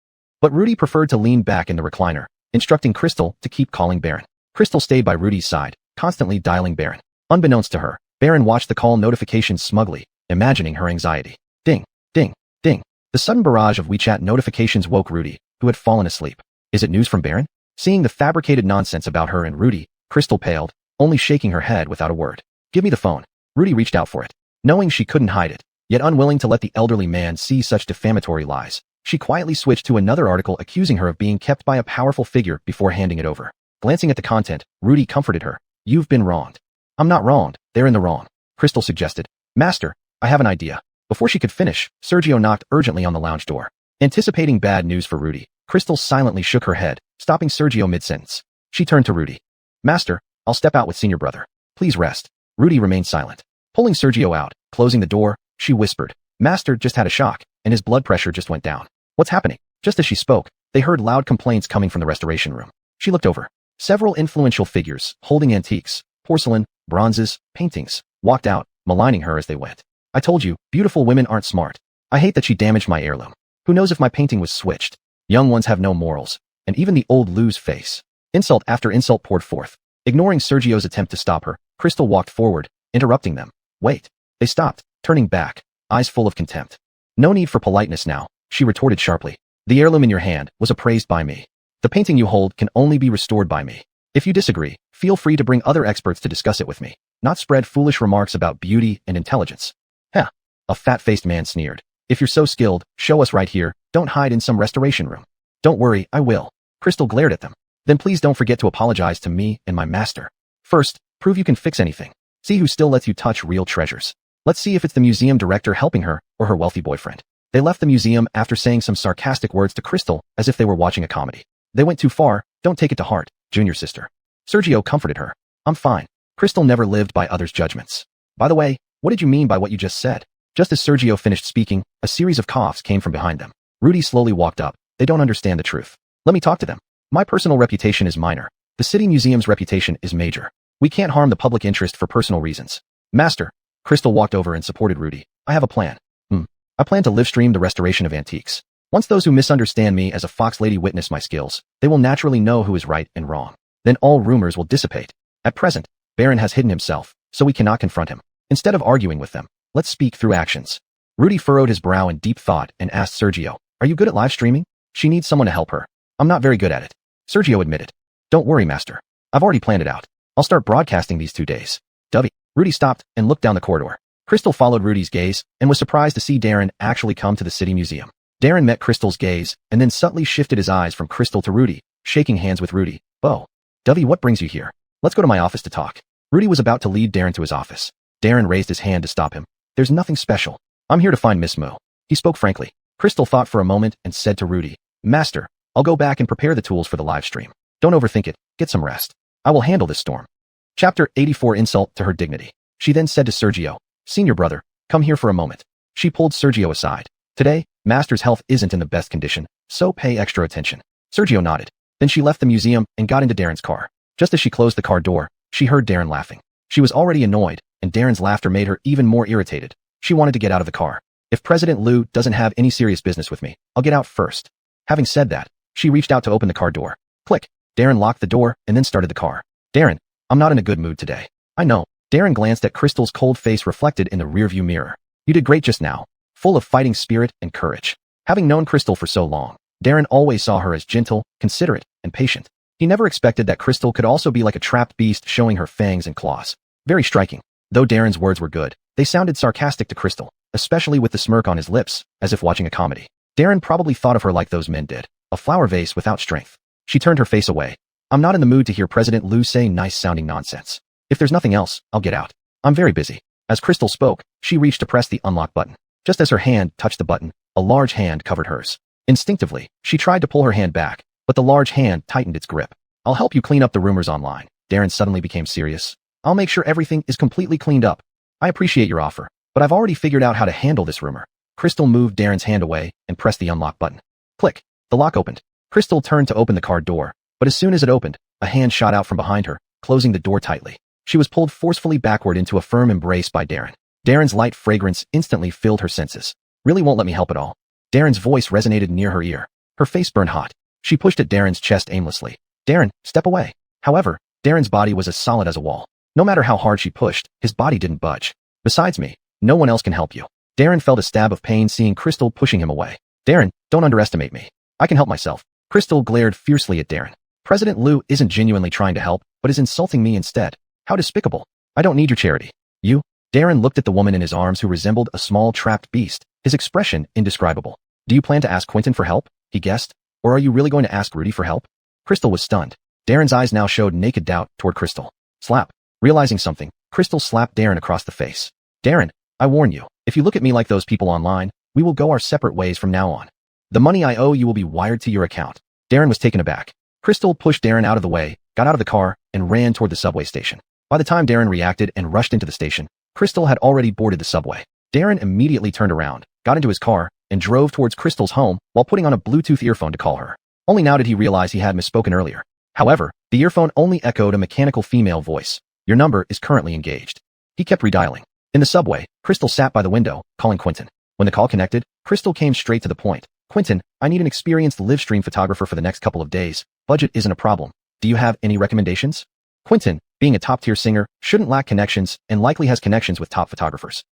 But Rudy preferred to lean back in the recliner, instructing Crystal to keep calling Baron. Crystal stayed by Rudy's side, constantly dialing Baron. Unbeknownst to her, Baron watched the call notifications smugly, imagining her anxiety. Ding, ding, ding. The sudden barrage of WeChat notifications woke Rudy, who had fallen asleep. Is it news from Baron? Seeing the fabricated nonsense about her and Rudy, Crystal paled, only shaking her head without a word. Give me the phone. Rudy reached out for it. Knowing she couldn't hide it, yet unwilling to let the elderly man see such defamatory lies, she quietly switched to another article accusing her of being kept by a powerful figure before handing it over. Glancing at the content, Rudy comforted her. You've been wronged. I'm not wronged, they're in the wrong. Crystal suggested. Master, I have an idea. Before she could finish, Sergio knocked urgently on the lounge door. Anticipating bad news for Rudy, Crystal silently shook her head, stopping Sergio mid-sentence. She turned to Rudy. Master, I'll step out with senior brother. Please rest. Rudy remained silent. Pulling Sergio out, closing the door, she whispered, Master just had a shock, and his blood pressure just went down. What's happening? Just as she spoke, they heard loud complaints coming from the restoration room. She looked over. Several influential figures, holding antiques, porcelain, bronzes, paintings, walked out, maligning her as they went. I told you, beautiful women aren't smart. I hate that she damaged my heirloom. Who knows if my painting was switched? Young ones have no morals, and even the old lose face. Insult after insult poured forth. Ignoring Sergio's attempt to stop her, Crystal walked forward, interrupting them. Wait. They stopped, turning back, eyes full of contempt. No need for politeness now, she retorted sharply. The heirloom in your hand was appraised by me. The painting you hold can only be restored by me. If you disagree, feel free to bring other experts to discuss it with me, not spread foolish remarks about beauty and intelligence. Heh. A fat-faced man sneered. If you're so skilled, show us right here, don't hide in some restoration room. Don't worry, I will. Crystal glared at them. Then please don't forget to apologize to me and my master. First, prove you can fix anything. See who still lets you touch real treasures. Let's see if it's the museum director helping her or her wealthy boyfriend. They left the museum after saying some sarcastic words to Crystal as if they were watching a comedy. They went too far, don't take it to heart, junior sister. Sergio comforted her. I'm fine. Crystal never lived by others' judgments. By the way, what did you mean by what you just said? Just as Sergio finished speaking, a series of coughs came from behind them. Rudy slowly walked up. They don't understand the truth. Let me talk to them. My personal reputation is minor. The city museum's reputation is major. We can't harm the public interest for personal reasons. Master. Crystal walked over and supported Rudy. I have a plan. I plan to live stream the restoration of antiques. Once those who misunderstand me as a fox lady witness my skills, they will naturally know who is right and wrong. Then all rumors will dissipate. At present, Baron has hidden himself, so we cannot confront him. Instead of arguing with them, let's speak through actions. Rudy furrowed his brow in deep thought and asked Sergio, are you good at live streaming? She needs someone to help her. I'm not very good at it. Sergio admitted. Don't worry, master. I've already planned it out. I'll start broadcasting these 2 days. Rudy stopped and looked down the corridor. Crystal followed Rudy's gaze and was surprised to see Darren actually come to the city museum. Darren met Crystal's gaze and then subtly shifted his eyes from Crystal to Rudy, shaking hands with Rudy. Bo. Dovey, what brings you here? Let's go to my office to talk. Rudy was about to lead Darren to his office. Darren raised his hand to stop him. There's nothing special. I'm here to find Miss Mo. He spoke frankly. Crystal thought for a moment and said to Rudy, Master, I'll go back and prepare the tools for the live stream. Don't overthink it. Get some rest. I will handle this storm. Chapter 84 Insult to her dignity. She then said to Sergio, Senior brother, come here for a moment. She pulled Sergio aside. Today, Master's health isn't in the best condition, so pay extra attention. Sergio nodded. Then she left the museum and got into Darren's car. Just as she closed the car door, she heard Darren laughing. She was already annoyed, and Darren's laughter made her even more irritated. She wanted to get out of the car. If President Liu doesn't have any serious business with me, I'll get out first. Having said that, she reached out to open the car door. Click. Darren locked the door and then started the car. Darren, I'm not in a good mood today. I know. Darren glanced at Crystal's cold face reflected in the rearview mirror. You did great just now. Full of fighting spirit and courage. Having known Crystal for so long, Darren always saw her as gentle, considerate, and patient. He never expected that Crystal could also be like a trapped beast showing her fangs and claws. Very striking. Though Darren's words were good, they sounded sarcastic to Crystal, especially with the smirk on his lips, as if watching a comedy. Darren probably thought of her like those men did, a flower vase without strength. She turned her face away. I'm not in the mood to hear President Liu say nice-sounding nonsense. If there's nothing else, I'll get out. I'm very busy. As Crystal spoke, she reached to press the unlock button. Just as her hand touched the button, a large hand covered hers. Instinctively, she tried to pull her hand back, but the large hand tightened its grip. I'll help you clean up the rumors online. Darren suddenly became serious. I'll make sure everything is completely cleaned up. I appreciate your offer, but I've already figured out how to handle this rumor. Crystal moved Darren's hand away and pressed the unlock button. Click. The lock opened. Crystal turned to open the car door, but as soon as it opened, a hand shot out from behind her, closing the door tightly. She was pulled forcefully backward into a firm embrace by Darren. Darren's light fragrance instantly filled her senses. Really won't let me help at all. Darren's voice resonated near her ear. Her face burned hot. She pushed at Darren's chest aimlessly. Darren, step away. However, Darren's body was as solid as a wall. No matter how hard she pushed, his body didn't budge. Besides me, no one else can help you. Darren felt a stab of pain seeing Crystal pushing him away. Darren, don't underestimate me. I can help myself. Crystal glared fiercely at Darren. President Liu isn't genuinely trying to help, but is insulting me instead. How despicable. I don't need your charity. You? Darren looked at the woman in his arms who resembled a small trapped beast, his expression indescribable. Do you plan to ask Quentin for help? He guessed. Or are you really going to ask Rudy for help? Crystal was stunned. Darren's eyes now showed naked doubt toward Crystal. Slap. Realizing something, Crystal slapped Darren across the face. Darren, I warn you, if you look at me like those people online, we will go our separate ways from now on. The money I owe you will be wired to your account. Darren was taken aback. Crystal pushed Darren out of the way, got out of the car, and ran toward the subway station. By the time Darren reacted and rushed into the station, Crystal had already boarded the subway. Darren immediately turned around, got into his car, and drove towards Crystal's home while putting on a Bluetooth earphone to call her. Only now did he realize he had misspoken earlier. However, the earphone only echoed a mechanical female voice. Your number is currently engaged. He kept redialing. In the subway, Crystal sat by the window, calling Quentin. When the call connected, Crystal came straight to the point. Quentin, I need an experienced live stream photographer for the next couple of days. Budget isn't a problem. Do you have any recommendations? Quentin, being a top-tier singer, shouldn't lack connections and likely has connections with top photographers.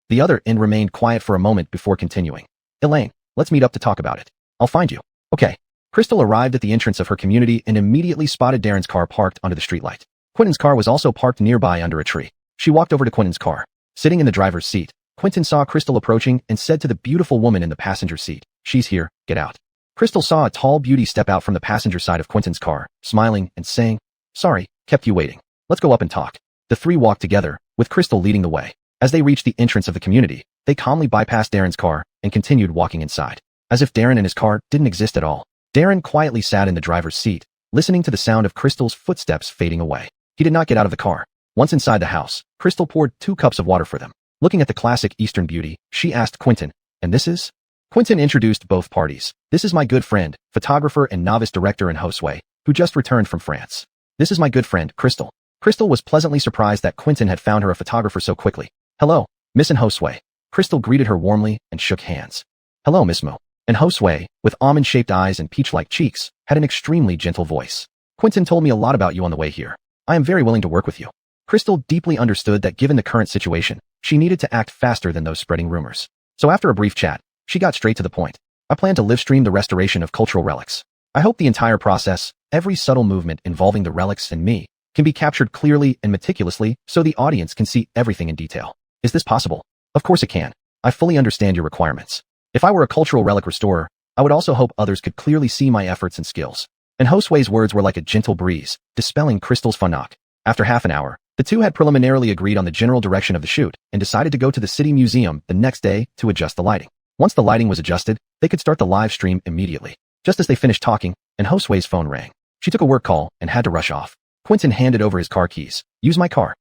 The other end remained quiet for a moment before continuing. Elaine, let's meet up to talk about it. I'll find you. Okay. Crystal arrived at the entrance of her community and immediately spotted Darren's car parked under the streetlight. Quentin's car was also parked nearby under a tree. She walked over to Quentin's car. Sitting in the driver's seat, Quentin saw Crystal approaching and said to the beautiful woman in the passenger seat, she's here, get out. Crystal saw a tall beauty step out from the passenger side of Quentin's car, smiling and saying, sorry, kept you waiting. Let's go up and talk. The three walked together, with Crystal leading the way. As they reached the entrance of the community, they calmly bypassed Darren's car and continued walking inside. As if Darren and his car didn't exist at all. Darren quietly sat in the driver's seat, listening to the sound of Crystal's footsteps fading away. He did not get out of the car. Once inside the house, Crystal poured 2 cups of water for them. Looking at the classic Eastern beauty, she asked Quentin, and this is? Quentin introduced both parties. This is my good friend, photographer and novice director in Josue, who just returned from France. This is my good friend, Crystal. Crystal was pleasantly surprised that Quentin had found her a photographer so quickly. Hello, Miss Josue. Crystal greeted her warmly and shook hands. Hello, Miss Mo. And Josue, with almond-shaped eyes and peach-like cheeks, had an extremely gentle voice. Quentin told me a lot about you on the way here. I am very willing to work with you. Crystal deeply understood that given the current situation, she needed to act faster than those spreading rumors. So after a brief chat, she got straight to the point. I plan to live stream the restoration of cultural relics. I hope the entire process, every subtle movement involving the relics and me, can be captured clearly and meticulously so the audience can see everything in detail. Is this possible? Of course it can. I fully understand your requirements. If I were a cultural relic restorer, I would also hope others could clearly see my efforts and skills. And Josue's words were like a gentle breeze, dispelling Crystal's funnock. After half an hour, the two had preliminarily agreed on the general direction of the shoot and decided to go to the city museum the next day to adjust the lighting. Once the lighting was adjusted, they could start the live stream immediately. Just as they finished talking, and Josue's phone rang. She took a work call and had to rush off. Quentin handed over his car keys. Use my car.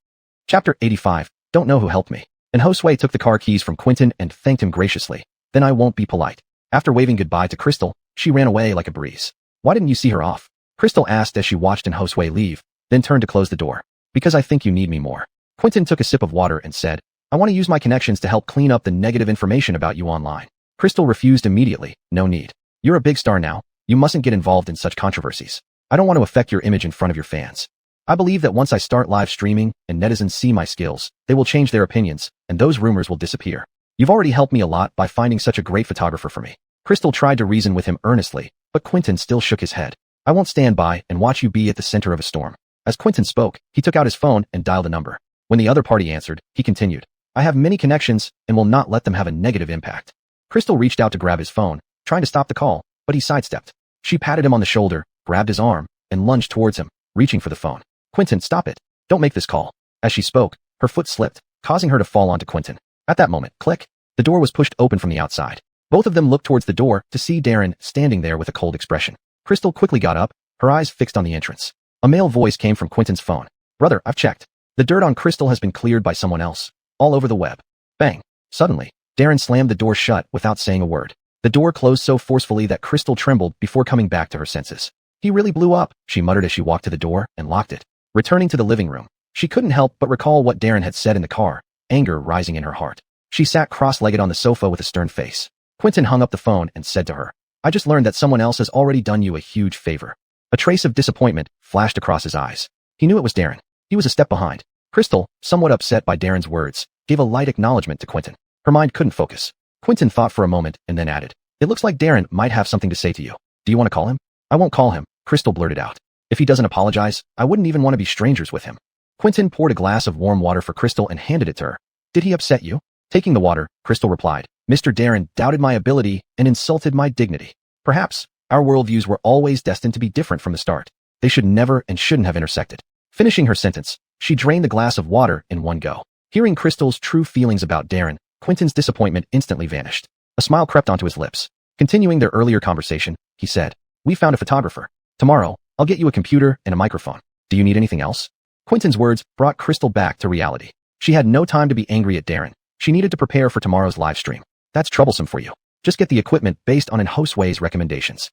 Chapter 85. Don't know who helped me. And Josue took the car keys from Quentin and thanked him graciously. Then I won't be polite. After waving goodbye to Crystal, she ran away like a breeze. Why didn't you see her off? Crystal asked as she watched Josue leave, then turned to close the door. Because I think you need me more. Quentin took a sip of water and said, I want to use my connections to help clean up the negative information about you online. Crystal refused immediately. No need. You're a big star now. You mustn't get involved in such controversies. I don't want to affect your image in front of your fans. I believe that once I start live streaming and netizens see my skills, they will change their opinions, and those rumors will disappear. You've already helped me a lot by finding such a great photographer for me. Crystal tried to reason with him earnestly, but Quentin still shook his head. I won't stand by and watch you be at the center of a storm. As Quentin spoke, he took out his phone and dialed a number. When the other party answered, he continued, I have many connections and will not let them have a negative impact. Crystal reached out to grab his phone, trying to stop the call, but he sidestepped. She patted him on the shoulder, grabbed his arm, and lunged towards him, reaching for the phone. Quentin, stop it. Don't make this call. As she spoke, her foot slipped, causing her to fall onto Quentin. At that moment, click, the door was pushed open from the outside. Both of them looked towards the door to see Darren standing there with a cold expression. Crystal quickly got up, her eyes fixed on the entrance. A male voice came from Quentin's phone. Brother, I've checked. The dirt on Crystal has been cleared by someone else. All over the web. Bang. Suddenly, Darren slammed the door shut without saying a word. The door closed so forcefully that Crystal trembled before coming back to her senses. He really blew up, she muttered as she walked to the door and locked it. Returning to the living room, she couldn't help but recall what Darren had said in the car, anger rising in her heart. She sat cross-legged on the sofa with a stern face. Quentin hung up the phone and said to her, I just learned that someone else has already done you a huge favor. A trace of disappointment flashed across his eyes. He knew it was Darren. He was a step behind. Crystal, somewhat upset by Darren's words, gave a light acknowledgement to Quentin. Her mind couldn't focus. Quentin thought for a moment and then added, It looks like Darren might have something to say to you. Do you want to call him? I won't call him, Crystal blurted out. If he doesn't apologize, I wouldn't even want to be strangers with him. Quentin poured a glass of warm water for Crystal and handed it to her. Did he upset you? Taking the water, Crystal replied, Mr. Darren doubted my ability and insulted my dignity. Perhaps, our worldviews were always destined to be different from the start. They should never and shouldn't have intersected. Finishing her sentence, she drained the glass of water in one go. Hearing Crystal's true feelings about Darren, Quentin's disappointment instantly vanished. A smile crept onto his lips. Continuing their earlier conversation, he said, "We found a photographer. Tomorrow, I'll get you a computer and a microphone. Do you need anything else?" Quentin's words brought Crystal back to reality. She had no time to be angry at Darren. She needed to prepare for tomorrow's live stream. "That's troublesome for you. Just get the equipment based on Josue's recommendations."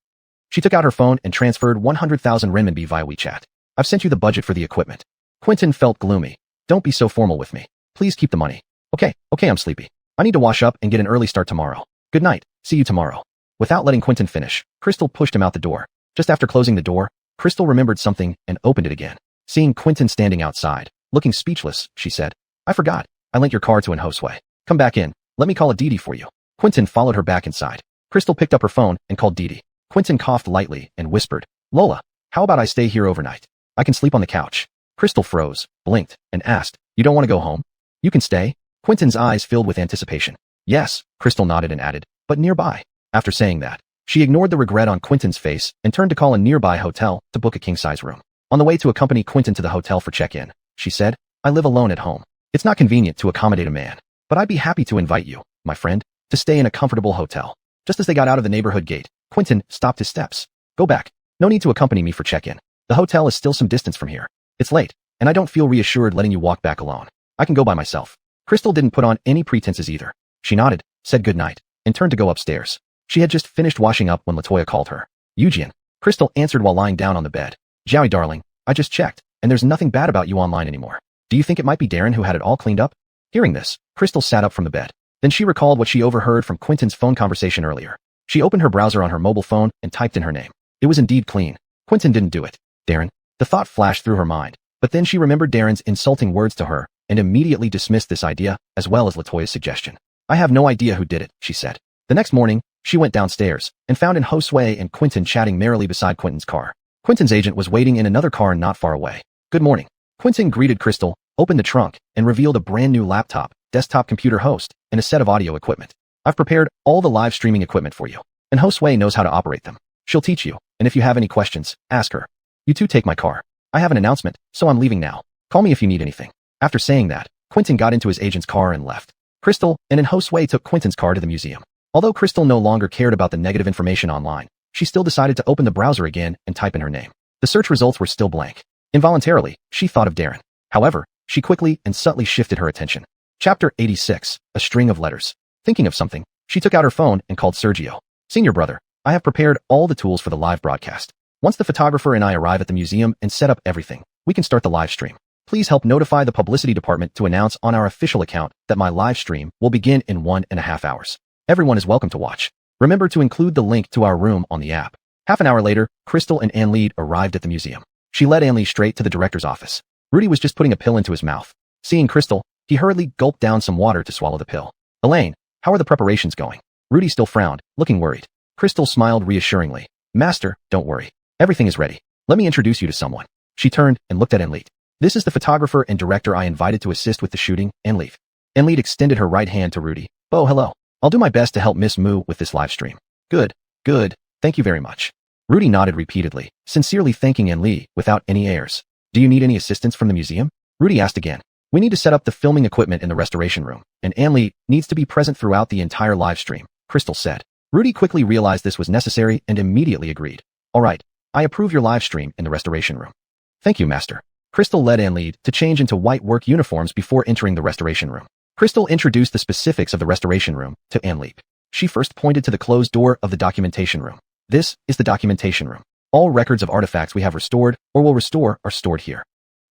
She took out her phone and transferred 100,000 renminbi via WeChat. "I've sent you the budget for the equipment." Quentin felt gloomy. "Don't be so formal with me. Please keep the money." Okay, I'm sleepy. I need to wash up and get an early start tomorrow. Good night. See you tomorrow." Without letting Quentin finish, Crystal pushed him out the door. Just after closing the door, Crystal remembered something and opened it again. Seeing Quentin standing outside, looking speechless, she said, "I forgot. I lent your car to Josue. Come back in. Let me call a Didi for you." Quentin followed her back inside. Crystal picked up her phone and called Didi. Quentin coughed lightly and whispered, "Lola, how about I stay here overnight? I can sleep on the couch." Crystal froze, blinked, and asked, "You don't want to go home? You can stay?" Quentin's eyes filled with anticipation. "Yes," Crystal nodded and added, "but nearby." After saying that, she ignored the regret on Quentin's face and turned to call a nearby hotel to book a king-size room. On the way to accompany Quentin to the hotel for check-in, she said, "I live alone at home. It's not convenient to accommodate a man, but I'd be happy to invite you, my friend, to stay in a comfortable hotel." Just as they got out of the neighborhood gate, Quentin stopped his steps. "Go back. No need to accompany me for check-in. The hotel is still some distance from here. It's late, and I don't feel reassured letting you walk back alone. I can go by myself." Crystal didn't put on any pretenses either. She nodded, said goodnight, and turned to go upstairs. She had just finished washing up when Latoya called her. "Eugene," Crystal answered while lying down on the bed. "Joey, darling, I just checked, and there's nothing bad about you online anymore. Do you think it might be Darren who had it all cleaned up?" Hearing this, Crystal sat up from the bed. Then she recalled what she overheard from Quentin's phone conversation earlier. She opened her browser on her mobile phone and typed in her name. It was indeed clean. Quentin didn't do it. Darren. The thought flashed through her mind, but then she remembered Darren's insulting words to her and immediately dismissed this idea as well as Latoya's suggestion. "I have no idea who did it," she said. The next morning, she went downstairs and found Josue and Quentin chatting merrily beside Quentin's car. Quentin's agent was waiting in another car not far away. "Good morning." Quentin greeted Crystal, opened the trunk, and revealed a brand new laptop, desktop computer host, and a set of audio equipment. "I've prepared all the live streaming equipment for you, and Josue knows how to operate them. She'll teach you, and if you have any questions, ask her. You two take my car. I have an announcement, so I'm leaving now. Call me if you need anything." After saying that, Quentin got into his agent's car and left. Crystal and Josue took Quentin's car to the museum. Although Crystal no longer cared about the negative information online, she still decided to open the browser again and type in her name. The search results were still blank. Involuntarily, she thought of Darren. However, she quickly and subtly shifted her attention. Chapter 86, A String of Letters. Thinking of something, she took out her phone and called Sergio. "Senior brother, I have prepared all the tools for the live broadcast. Once the photographer and I arrive at the museum and set up everything, we can start the live stream. Please help notify the publicity department to announce on our official account that my live stream will begin in 1.5 hours. Everyone is welcome to watch. Remember to include the link to our room on the app." Half an hour later, Crystal and Anne-Lee arrived at the museum. She led Anne-Lee straight to the director's office. Rudy was just putting a pill into his mouth. Seeing Crystal, he hurriedly gulped down some water to swallow the pill. "Elaine, how are the preparations going?" Rudy still frowned, looking worried. Crystal smiled reassuringly. "Master, don't worry. Everything is ready. Let me introduce you to someone." She turned and looked at Anne-Lee. "This is the photographer and director I invited to assist with the shooting, Anne-Lee." Anne-Lee extended her right hand to Rudy. "Oh, hello. I'll do my best to help Miss Moo with this live stream." Good. Thank you very much." Rudy nodded repeatedly, sincerely thanking Anne-Lee without any airs. "Do you need any assistance from the museum?" Rudy asked again. "We need to set up the filming equipment in the restoration room, and Anne-Lee needs to be present throughout the entire live stream," Crystal said. Rudy quickly realized this was necessary and immediately agreed. "All right, I approve your live stream in the restoration room." "Thank you, Master." Crystal led Anne-Lee to change into white work uniforms before entering the restoration room. Crystal introduced the specifics of the restoration room to Anne-Lee. She first pointed to the closed door of the documentation room. "This is the documentation room. All records of artifacts we have restored or will restore are stored here."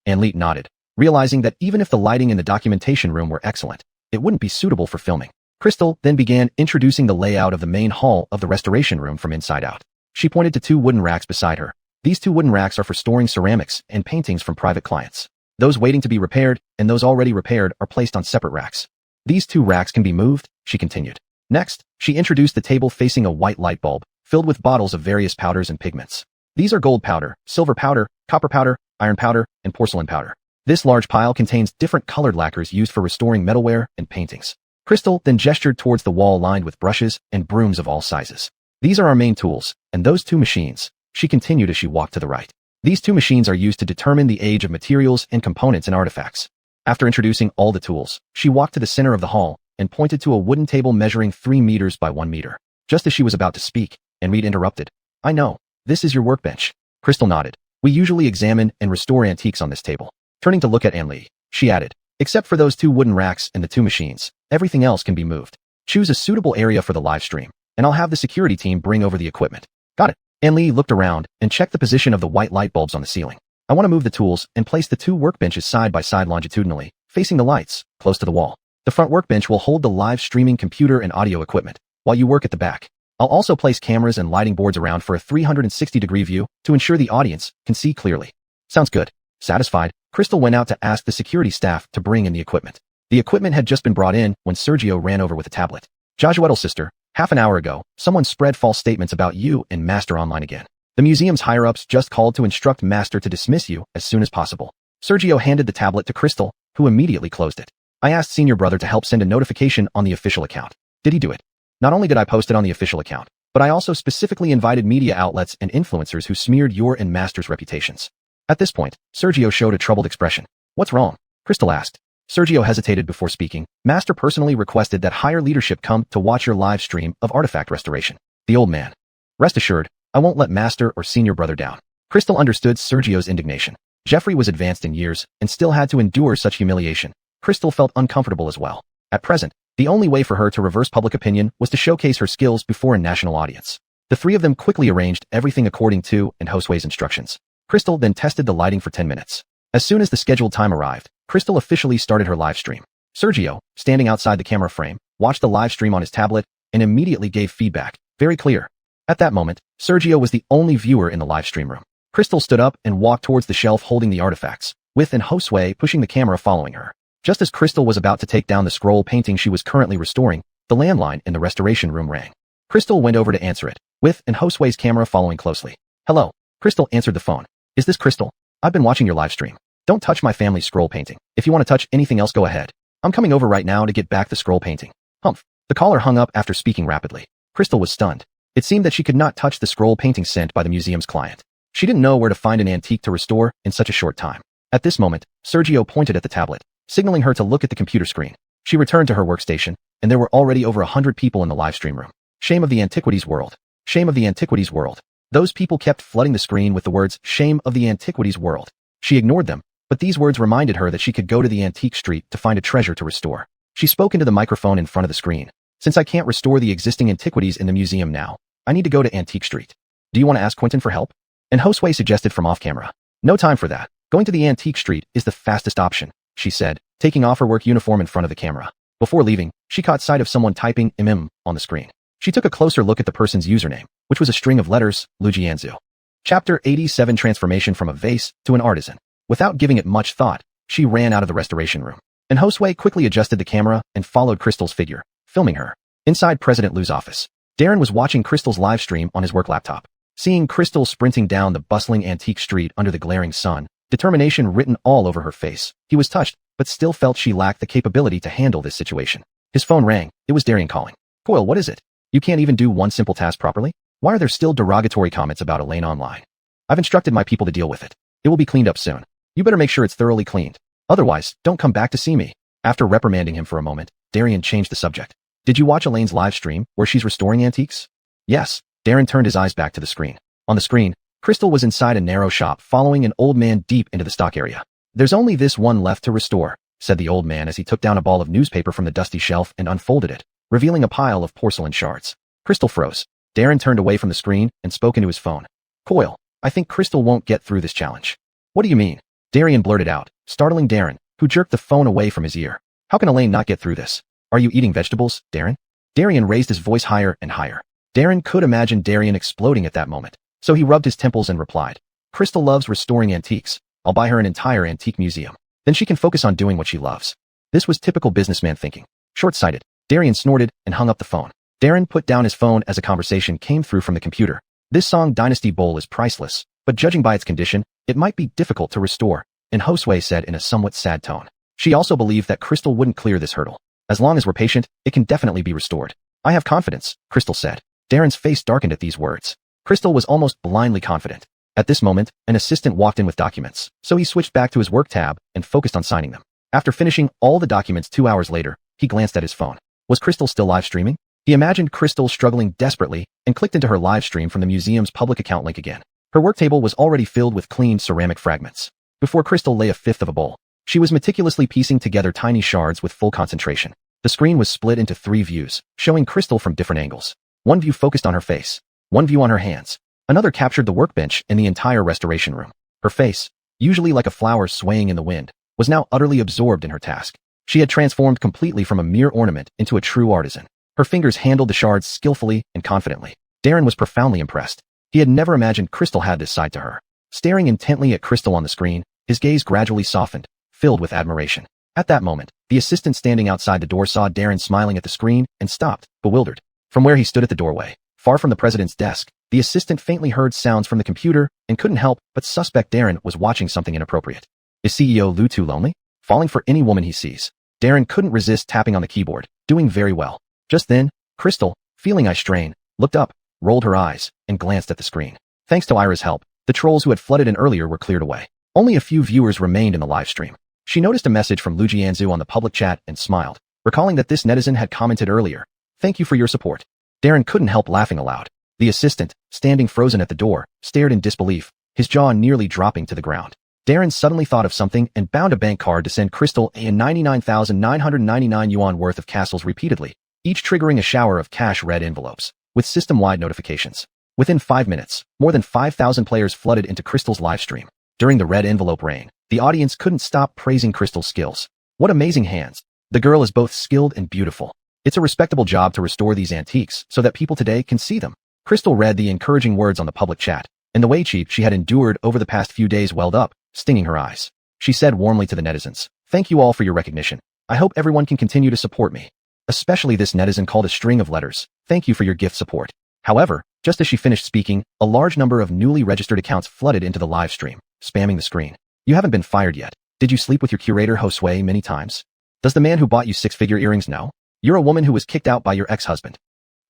Anne-Lee nodded, realizing that even if the lighting in the documentation room were excellent, it wouldn't be suitable for filming. Crystal then began introducing the layout of the main hall of the restoration room from inside out. She pointed to 2 wooden racks beside her. These 2 wooden racks are for storing ceramics and paintings from private clients. Those waiting to be repaired and those already repaired are placed on separate racks. These 2 racks can be moved, she continued. Next, she introduced the table facing a white light bulb, filled with bottles of various powders and pigments. These are gold powder, silver powder, copper powder, iron powder, and porcelain powder. This large pile contains different colored lacquers used for restoring metalware and paintings. Crystal then gestured towards the wall lined with brushes and brooms of all sizes. "These are our main tools, and those 2 machines," she continued as she walked to the right. "These 2 machines are used to determine the age of materials and components and artifacts." After introducing all the tools, she walked to the center of the hall and pointed to a wooden table measuring 3 meters by 1 meter. Just as she was about to speak, Anne interrupted. I know. This is your workbench. Crystal nodded. We usually examine and restore antiques on this table. Turning to look at Anne, she added. Except for those 2 wooden racks and the 2 machines, everything else can be moved. Choose a suitable area for the live stream, and I'll have the security team bring over the equipment. Got it. Anne looked around and checked the position of the white light bulbs on the ceiling. I want to move the tools and place the 2 workbenches side by side longitudinally, facing the lights, close to the wall. The front workbench will hold the live streaming computer and audio equipment, while you work at the back. I'll also place cameras and lighting boards around for a 360-degree view to ensure the audience can see clearly. Sounds good. Satisfied, Crystal went out to ask the security staff to bring in the equipment. The equipment had just been brought in when Sergio ran over with a tablet. Jajuette's sister, half an hour ago, someone spread false statements about you and Master online again. The museum's higher-ups just called to instruct Master to dismiss you as soon as possible. Sergio handed the tablet to Crystal, who immediately closed it. I asked Senior Brother to help send a notification on the official account. Did he do it? Not only did I post it on the official account, but I also specifically invited media outlets and influencers who smeared your and Master's reputations. At this point, Sergio showed a troubled expression. What's wrong? Crystal asked. Sergio hesitated before speaking. Master personally requested that higher leadership come to watch your live stream of artifact restoration. The old man. Rest assured, I won't let Master or Senior Brother down. Crystal understood Sergio's indignation. Jeffrey was advanced in years and still had to endure such humiliation. Crystal felt uncomfortable as well. At present, the only way for her to reverse public opinion was to showcase her skills before a national audience. The 3 of them quickly arranged everything according to and Josue's instructions. Crystal then tested the lighting for 10 minutes. As soon as the scheduled time arrived, Crystal officially started her live stream. Sergio, standing outside the camera frame, watched the live stream on his tablet and immediately gave feedback. Very clear. At that moment, Sergio was the only viewer in the live stream room. Crystal stood up and walked towards the shelf holding the artifacts, with and Josue pushing the camera following her. Just as Crystal was about to take down the scroll painting she was currently restoring, the landline in the restoration room rang. Crystal went over to answer it, with and Josue's camera following closely. Hello. Crystal answered the phone. Is this Crystal? I've been watching your live stream. Don't touch my family's scroll painting. If you want to touch anything else, go ahead. I'm coming over right now to get back the scroll painting. Humph. The caller hung up after speaking rapidly. Crystal was stunned. It seemed that she could not touch the scroll painting sent by the museum's client. She didn't know where to find an antique to restore in such a short time. At this moment, Sergio pointed at the tablet, signaling her to look at the computer screen. She returned to her workstation, and there were already over 100 people in the live stream room. Shame of the antiquities world. Shame of the antiquities world. Those people kept flooding the screen with the words, shame of the antiquities world. She ignored them, but these words reminded her that she could go to the antique street to find a treasure to restore. She spoke into the microphone in front of the screen. Since I can't restore the existing antiquities in the museum now, I need to go to Antique Street. Do you want to ask Quentin for help? And Josue suggested from off camera. No time for that. Going to the Antique Street is the fastest option, she said, taking off her work uniform in front of the camera. Before leaving, she caught sight of someone typing on the screen. She took a closer look at the person's username, which was a string of letters, Lujianzu. Chapter 87 Transformation from a Vase to an Artisan. Without giving it much thought, she ran out of the restoration room. And Josue quickly adjusted the camera and followed Crystal's figure, filming her. Inside President Lu's office, Darren was watching Crystal's live stream on his work laptop. Seeing Crystal sprinting down the bustling antique street under the glaring sun, determination written all over her face, he was touched, but still felt she lacked the capability to handle this situation. His phone rang. It was Darren calling. Coyle, what is it? You can't even do one simple task properly? Why are there still derogatory comments about Elaine online? I've instructed my people to deal with it. It will be cleaned up soon. You better make sure it's thoroughly cleaned. Otherwise, don't come back to see me. After reprimanding him for a moment, Darren changed the subject. Did you watch Elaine's live stream, where she's restoring antiques? Yes. Darren turned his eyes back to the screen. On the screen, Crystal was inside a narrow shop following an old man deep into the stock area. There's only this one left to restore, said the old man as he took down a ball of newspaper from the dusty shelf and unfolded it, revealing a pile of porcelain shards. Crystal froze. Darren turned away from the screen and spoke into his phone. Coyle, I think Crystal won't get through this challenge. What do you mean? Darren blurted out, startling Darren, who jerked the phone away from his ear. How can Elaine not get through this? Are you eating vegetables, Darren? Darren raised his voice higher and higher. Darren could imagine Darren exploding at that moment, so he rubbed his temples and replied, Crystal loves restoring antiques. I'll buy her an entire antique museum. Then she can focus on doing what she loves. This was typical businessman thinking. Short-sighted, Darren snorted and hung up the phone. Darren put down his phone as a conversation came through from the computer. This Song Dynasty bowl is priceless, but judging by its condition, it might be difficult to restore, and Josue said in a somewhat sad tone. She also believed that Crystal wouldn't clear this hurdle. As long as we're patient, it can definitely be restored. I have confidence, Crystal said. Darren's face darkened at these words. Crystal was almost blindly confident. At this moment, an assistant walked in with documents, so he switched back to his work tab and focused on signing them. After finishing all the documents 2 hours later, he glanced at his phone. Was Crystal still live streaming? He imagined Crystal struggling desperately and clicked into her live stream from the museum's public account link again. Her work table was already filled with clean ceramic fragments. Before Crystal lay a fifth of a bowl. She was meticulously piecing together tiny shards with full concentration. The screen was split into 3 views, showing Crystal from different angles. One view focused on her face, one view on her hands, another captured the workbench and the entire restoration room. Her face, usually like a flower swaying in the wind, was now utterly absorbed in her task. She had transformed completely from a mere ornament into a true artisan. Her fingers handled the shards skillfully and confidently. Darren was profoundly impressed. He had never imagined Crystal had this side to her. Staring intently at Crystal on the screen, his gaze gradually softened, filled with admiration. At that moment, the assistant standing outside the door saw Darren smiling at the screen and stopped, bewildered. From where he stood at the doorway, far from the president's desk, the assistant faintly heard sounds from the computer and couldn't help but suspect Darren was watching something inappropriate. Is CEO Lou too lonely? Falling for any woman he sees. Darren couldn't resist tapping on the keyboard, doing very well. Just then, Crystal, feeling eye strain, looked up, rolled her eyes, and glanced at the screen. Thanks to Ira's help, the trolls who had flooded in earlier were cleared away. Only a few viewers remained in the live stream. She noticed a message from Lu Jianzu on the public chat and smiled, recalling that this netizen had commented earlier. Thank you for your support. Darren couldn't help laughing aloud. The assistant, standing frozen at the door, stared in disbelief, his jaw nearly dropping to the ground. Darren suddenly thought of something and bound a bank card to send Crystal a 99,999 yuan worth of castles repeatedly, each triggering a shower of cash red envelopes, with system-wide notifications. Within 5 minutes, more than 5,000 players flooded into Crystal's live stream. During the red envelope rain, the audience couldn't stop praising Crystal's skills. What amazing hands. The girl is both skilled and beautiful. It's a respectable job to restore these antiques so that people today can see them. Crystal read the encouraging words on the public chat, and the weight she had endured over the past few days welled up, stinging her eyes. She said warmly to the netizens, "Thank you all for your recognition. I hope everyone can continue to support me." Especially this netizen called a string of letters. "Thank you for your gift support." However, just as she finished speaking, a large number of newly registered accounts flooded into the live stream, spamming the screen. You haven't been fired yet. Did you sleep with your curator Josue many times? Does the man who bought you 6-figure earrings know? You're a woman who was kicked out by your ex-husband.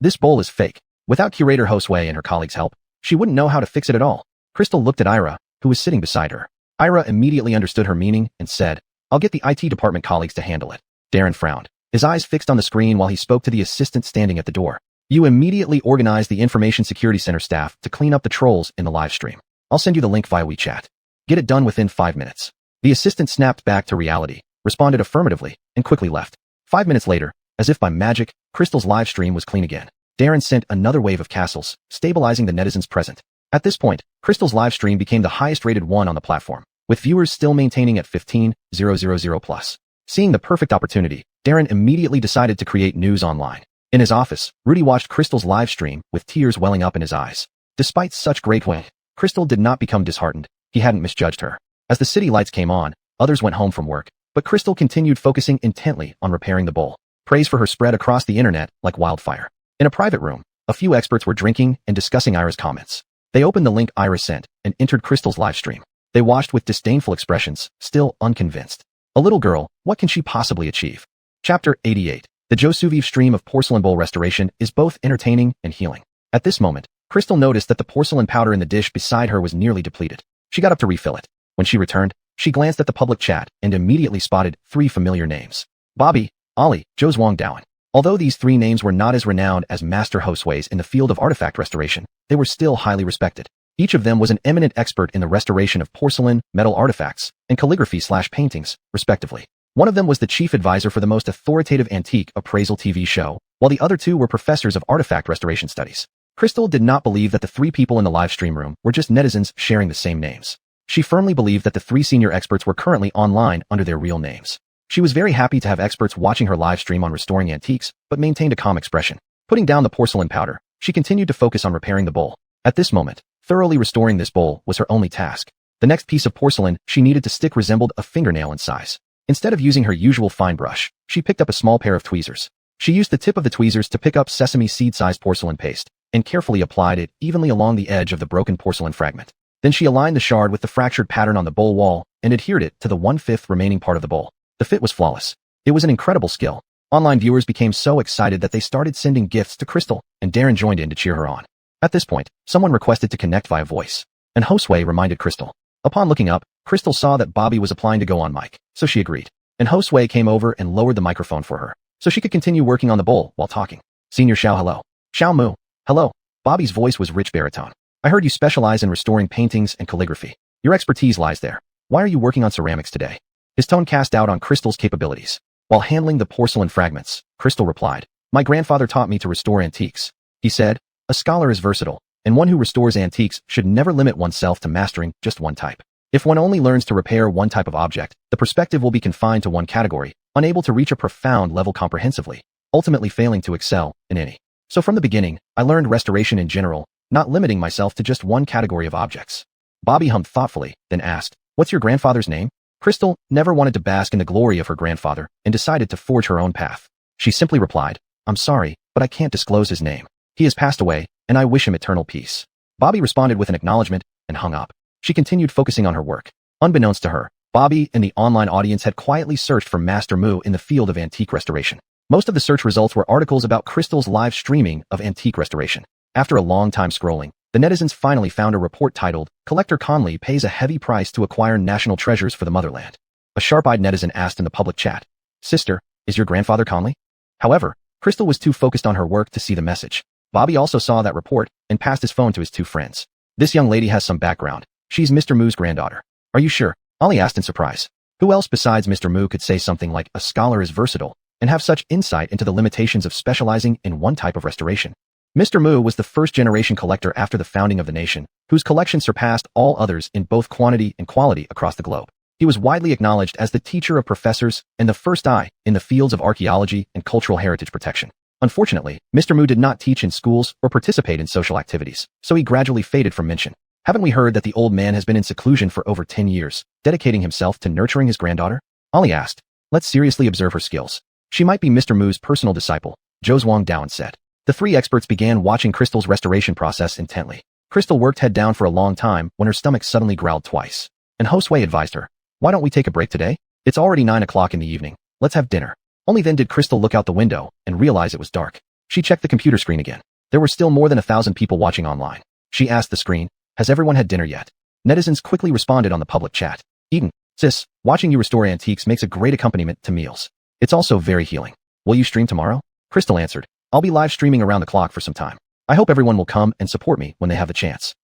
This bowl is fake. Without curator Josue and her colleagues' help, she wouldn't know how to fix it at all. Crystal looked at Ira, who was sitting beside her. Ira immediately understood her meaning and said, "I'll get the IT department colleagues to handle it." Darren frowned, his eyes fixed on the screen while he spoke to the assistant standing at the door. "You immediately organized the Information Security Center staff to clean up the trolls in the live stream. I'll send you the link via WeChat. Get it done within 5 minutes." The assistant snapped back to reality, responded affirmatively, and quickly left. 5 minutes later, as if by magic, Crystal's live stream was clean again. Darren sent another wave of castles, stabilizing the netizens present. At this point, Crystal's live stream became the highest-rated one on the platform, with viewers still maintaining at 15,000 plus. Seeing the perfect opportunity, Darren immediately decided to create news online. In his office, Rudy watched Crystal's live stream with tears welling up in his eyes. Despite such great way, Crystal did not become disheartened. He hadn't misjudged her. As the city lights came on, others went home from work, but Crystal continued focusing intently on repairing the bowl. Praise for her spread across the internet like wildfire. In a private room, a few experts were drinking and discussing Ira's comments. They opened the link Ira sent and entered Crystal's live stream. They watched with disdainful expressions, still unconvinced. A little girl, what can she possibly achieve? Chapter 88. The Josuviv stream of porcelain bowl restoration is both entertaining and healing. At this moment, Crystal noticed that the porcelain powder in the dish beside her was nearly depleted. She got up to refill it. When she returned, she glanced at the public chat and immediately spotted 3 familiar names. Bobby, Ollie, Zhou Zhuangdaoan. Although these 3 names were not as renowned as Master Josues in the field of artifact restoration, they were still highly respected. Each of them was an eminent expert in the restoration of porcelain, metal artifacts, and calligraphy/paintings, respectively. One of them was the chief advisor for the most authoritative antique appraisal TV show, while the other 2 were professors of artifact restoration studies. Crystal did not believe that the 3 people in the live stream room were just netizens sharing the same names. She firmly believed that the 3 senior experts were currently online under their real names. She was very happy to have experts watching her live stream on restoring antiques, but maintained a calm expression. Putting down the porcelain powder, she continued to focus on repairing the bowl. At this moment, thoroughly restoring this bowl was her only task. The next piece of porcelain she needed to stick resembled a fingernail in size. Instead of using her usual fine brush, she picked up a small pair of tweezers. She used the tip of the tweezers to pick up sesame seed-sized porcelain paste, and carefully applied it evenly along the edge of the broken porcelain fragment. Then she aligned the shard with the fractured pattern on the bowl wall and adhered it to the 1/5 remaining part of the bowl. The fit was flawless. It was an incredible skill. Online viewers became so excited that they started sending gifts to Crystal, and Darren joined in to cheer her on. At this point, someone requested to connect via voice, and Josue reminded Crystal. Upon looking up, Crystal saw that Bobby was applying to go on mic, so she agreed. And Josue came over and lowered the microphone for her, so she could continue working on the bowl while talking. Senior Xiao, hello. Xiao Mu. Hello. Bobby's voice was rich baritone. I heard you specialize in restoring paintings and calligraphy. Your expertise lies there. Why are you working on ceramics today? His tone cast doubt on Crystal's capabilities. While handling the porcelain fragments, Crystal replied, my grandfather taught me to restore antiques. He said, a scholar is versatile, and one who restores antiques should never limit oneself to mastering just one type. If one only learns to repair one type of object, the perspective will be confined to one category, unable to reach a profound level comprehensively, ultimately failing to excel in any. So from the beginning, I learned restoration in general, not limiting myself to just one category of objects. Bobby hummed thoughtfully, then asked, what's your grandfather's name? Crystal never wanted to bask in the glory of her grandfather and decided to forge her own path. She simply replied, I'm sorry, but I can't disclose his name. He has passed away, and I wish him eternal peace. Bobby responded with an acknowledgement and hung up. She continued focusing on her work. Unbeknownst to her, Bobby and the online audience had quietly searched for Master Mu in the field of antique restoration. Most of the search results were articles about Crystal's live streaming of antique restoration. After a long time scrolling, the netizens finally found a report titled, Collector Conley pays a heavy price to acquire national treasures for the motherland. A sharp-eyed netizen asked in the public chat, Sister, is your grandfather Conley? However, Crystal was too focused on her work to see the message. Bobby also saw that report and passed his phone to his two friends. This young lady has some background. She's Mr. Mu's granddaughter. Are you sure? Ollie asked in surprise. Who else besides Mr. Mu could say something like, a scholar is versatile, and have such insight into the limitations of specializing in one type of restoration? Mr. Mu was the first-generation collector after the founding of the nation, whose collection surpassed all others in both quantity and quality across the globe. He was widely acknowledged as the teacher of professors and the first eye in the fields of archaeology and cultural heritage protection. Unfortunately, Mr. Mu did not teach in schools or participate in social activities, so he gradually faded from mention. Haven't we heard that the old man has been in seclusion for over 10 years, dedicating himself to nurturing his granddaughter? Ollie asked. Let's seriously observe her skills. She might be Mr. Mu's personal disciple, Zhou Zhuangdaoan said. The three experts began watching Crystal's restoration process intently. Crystal worked head down for a long time when her stomach suddenly growled twice. And Josue advised her, why don't we take a break today? It's already 9 o'clock in the evening. Let's have dinner. Only then did Crystal look out the window and realize it was dark. She checked the computer screen again. There were still more than 1,000 people watching online. She asked the screen, has everyone had dinner yet? Netizens quickly responded on the public chat. Eden, sis, watching you restore antiques makes a great accompaniment to meals. It's also very healing. Will you stream tomorrow? Crystal answered, I'll be live streaming around the clock for some time. I hope everyone will come and support me when they have the chance.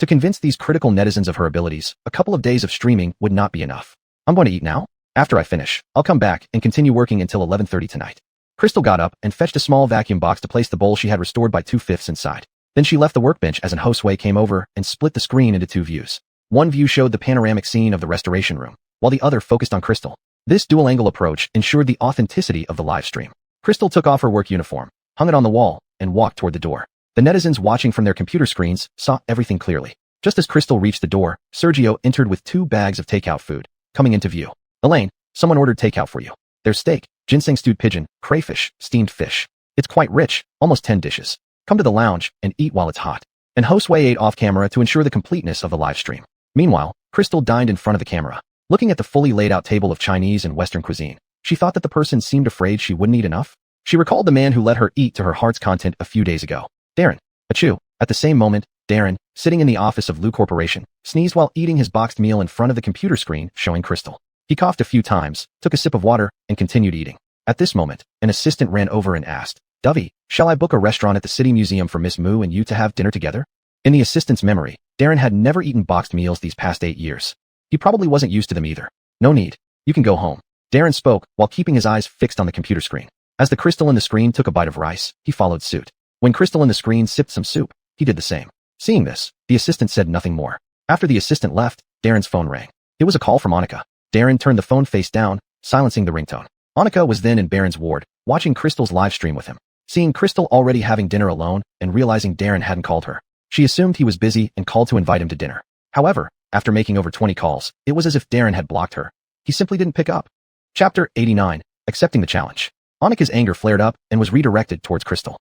To convince these critical netizens of her abilities, a couple of days of streaming would not be enough. I'm going to eat now. After I finish, I'll come back and continue working until 11:30 tonight. Crystal got up and fetched a small vacuum box to place the bowl she had restored by 2/5 inside. Then she left the workbench as an Josue came over and split the screen into two views. One view showed the panoramic scene of the restoration room, while the other focused on Crystal. This dual-angle approach ensured the authenticity of the live stream. Crystal took off her work uniform, hung it on the wall, and walked toward the door. The netizens watching from their computer screens saw everything clearly. Just as Crystal reached the door, Sergio entered with 2 bags of takeout food, coming into view. Elaine, someone ordered takeout for you. There's steak, ginseng stewed pigeon, crayfish, steamed fish. It's quite rich, almost 10 dishes. Come to the lounge and eat while it's hot. And Josue ate off camera to ensure the completeness of the live stream. Meanwhile, Crystal dined in front of the camera. Looking at the fully laid out table of Chinese and Western cuisine, she thought that the person seemed afraid she wouldn't eat enough. She recalled the man who let her eat to her heart's content a few days ago. Darren. Achoo. At the same moment, Darren, sitting in the office of Lu Corporation, sneezed while eating his boxed meal in front of the computer screen showing Crystal. He coughed a few times, took a sip of water, and continued eating. At this moment, an assistant ran over and asked, Dovey, shall I book a restaurant at the City Museum for Miss Mu and you to have dinner together? In the assistant's memory, Darren had never eaten boxed meals these past 8 years. He probably wasn't used to them either. No need. You can go home. Darren spoke while keeping his eyes fixed on the computer screen. As the crystal in the screen took a bite of rice, he followed suit. When crystal in the screen sipped some soup, he did the same. Seeing this, the assistant said nothing more. After the assistant left, Darren's phone rang. It was a call from Annika. Darren turned the phone face down, silencing the ringtone. Annika was then in Darren's ward, watching Crystal's live stream with him. Seeing Crystal already having dinner alone and realizing Darren hadn't called her, she assumed he was busy and called to invite him to dinner. However, after making over 20 calls, it was as if Darren had blocked her. He simply didn't pick up. Chapter 89, Accepting the Challenge. Annika's anger flared up and was redirected towards Crystal.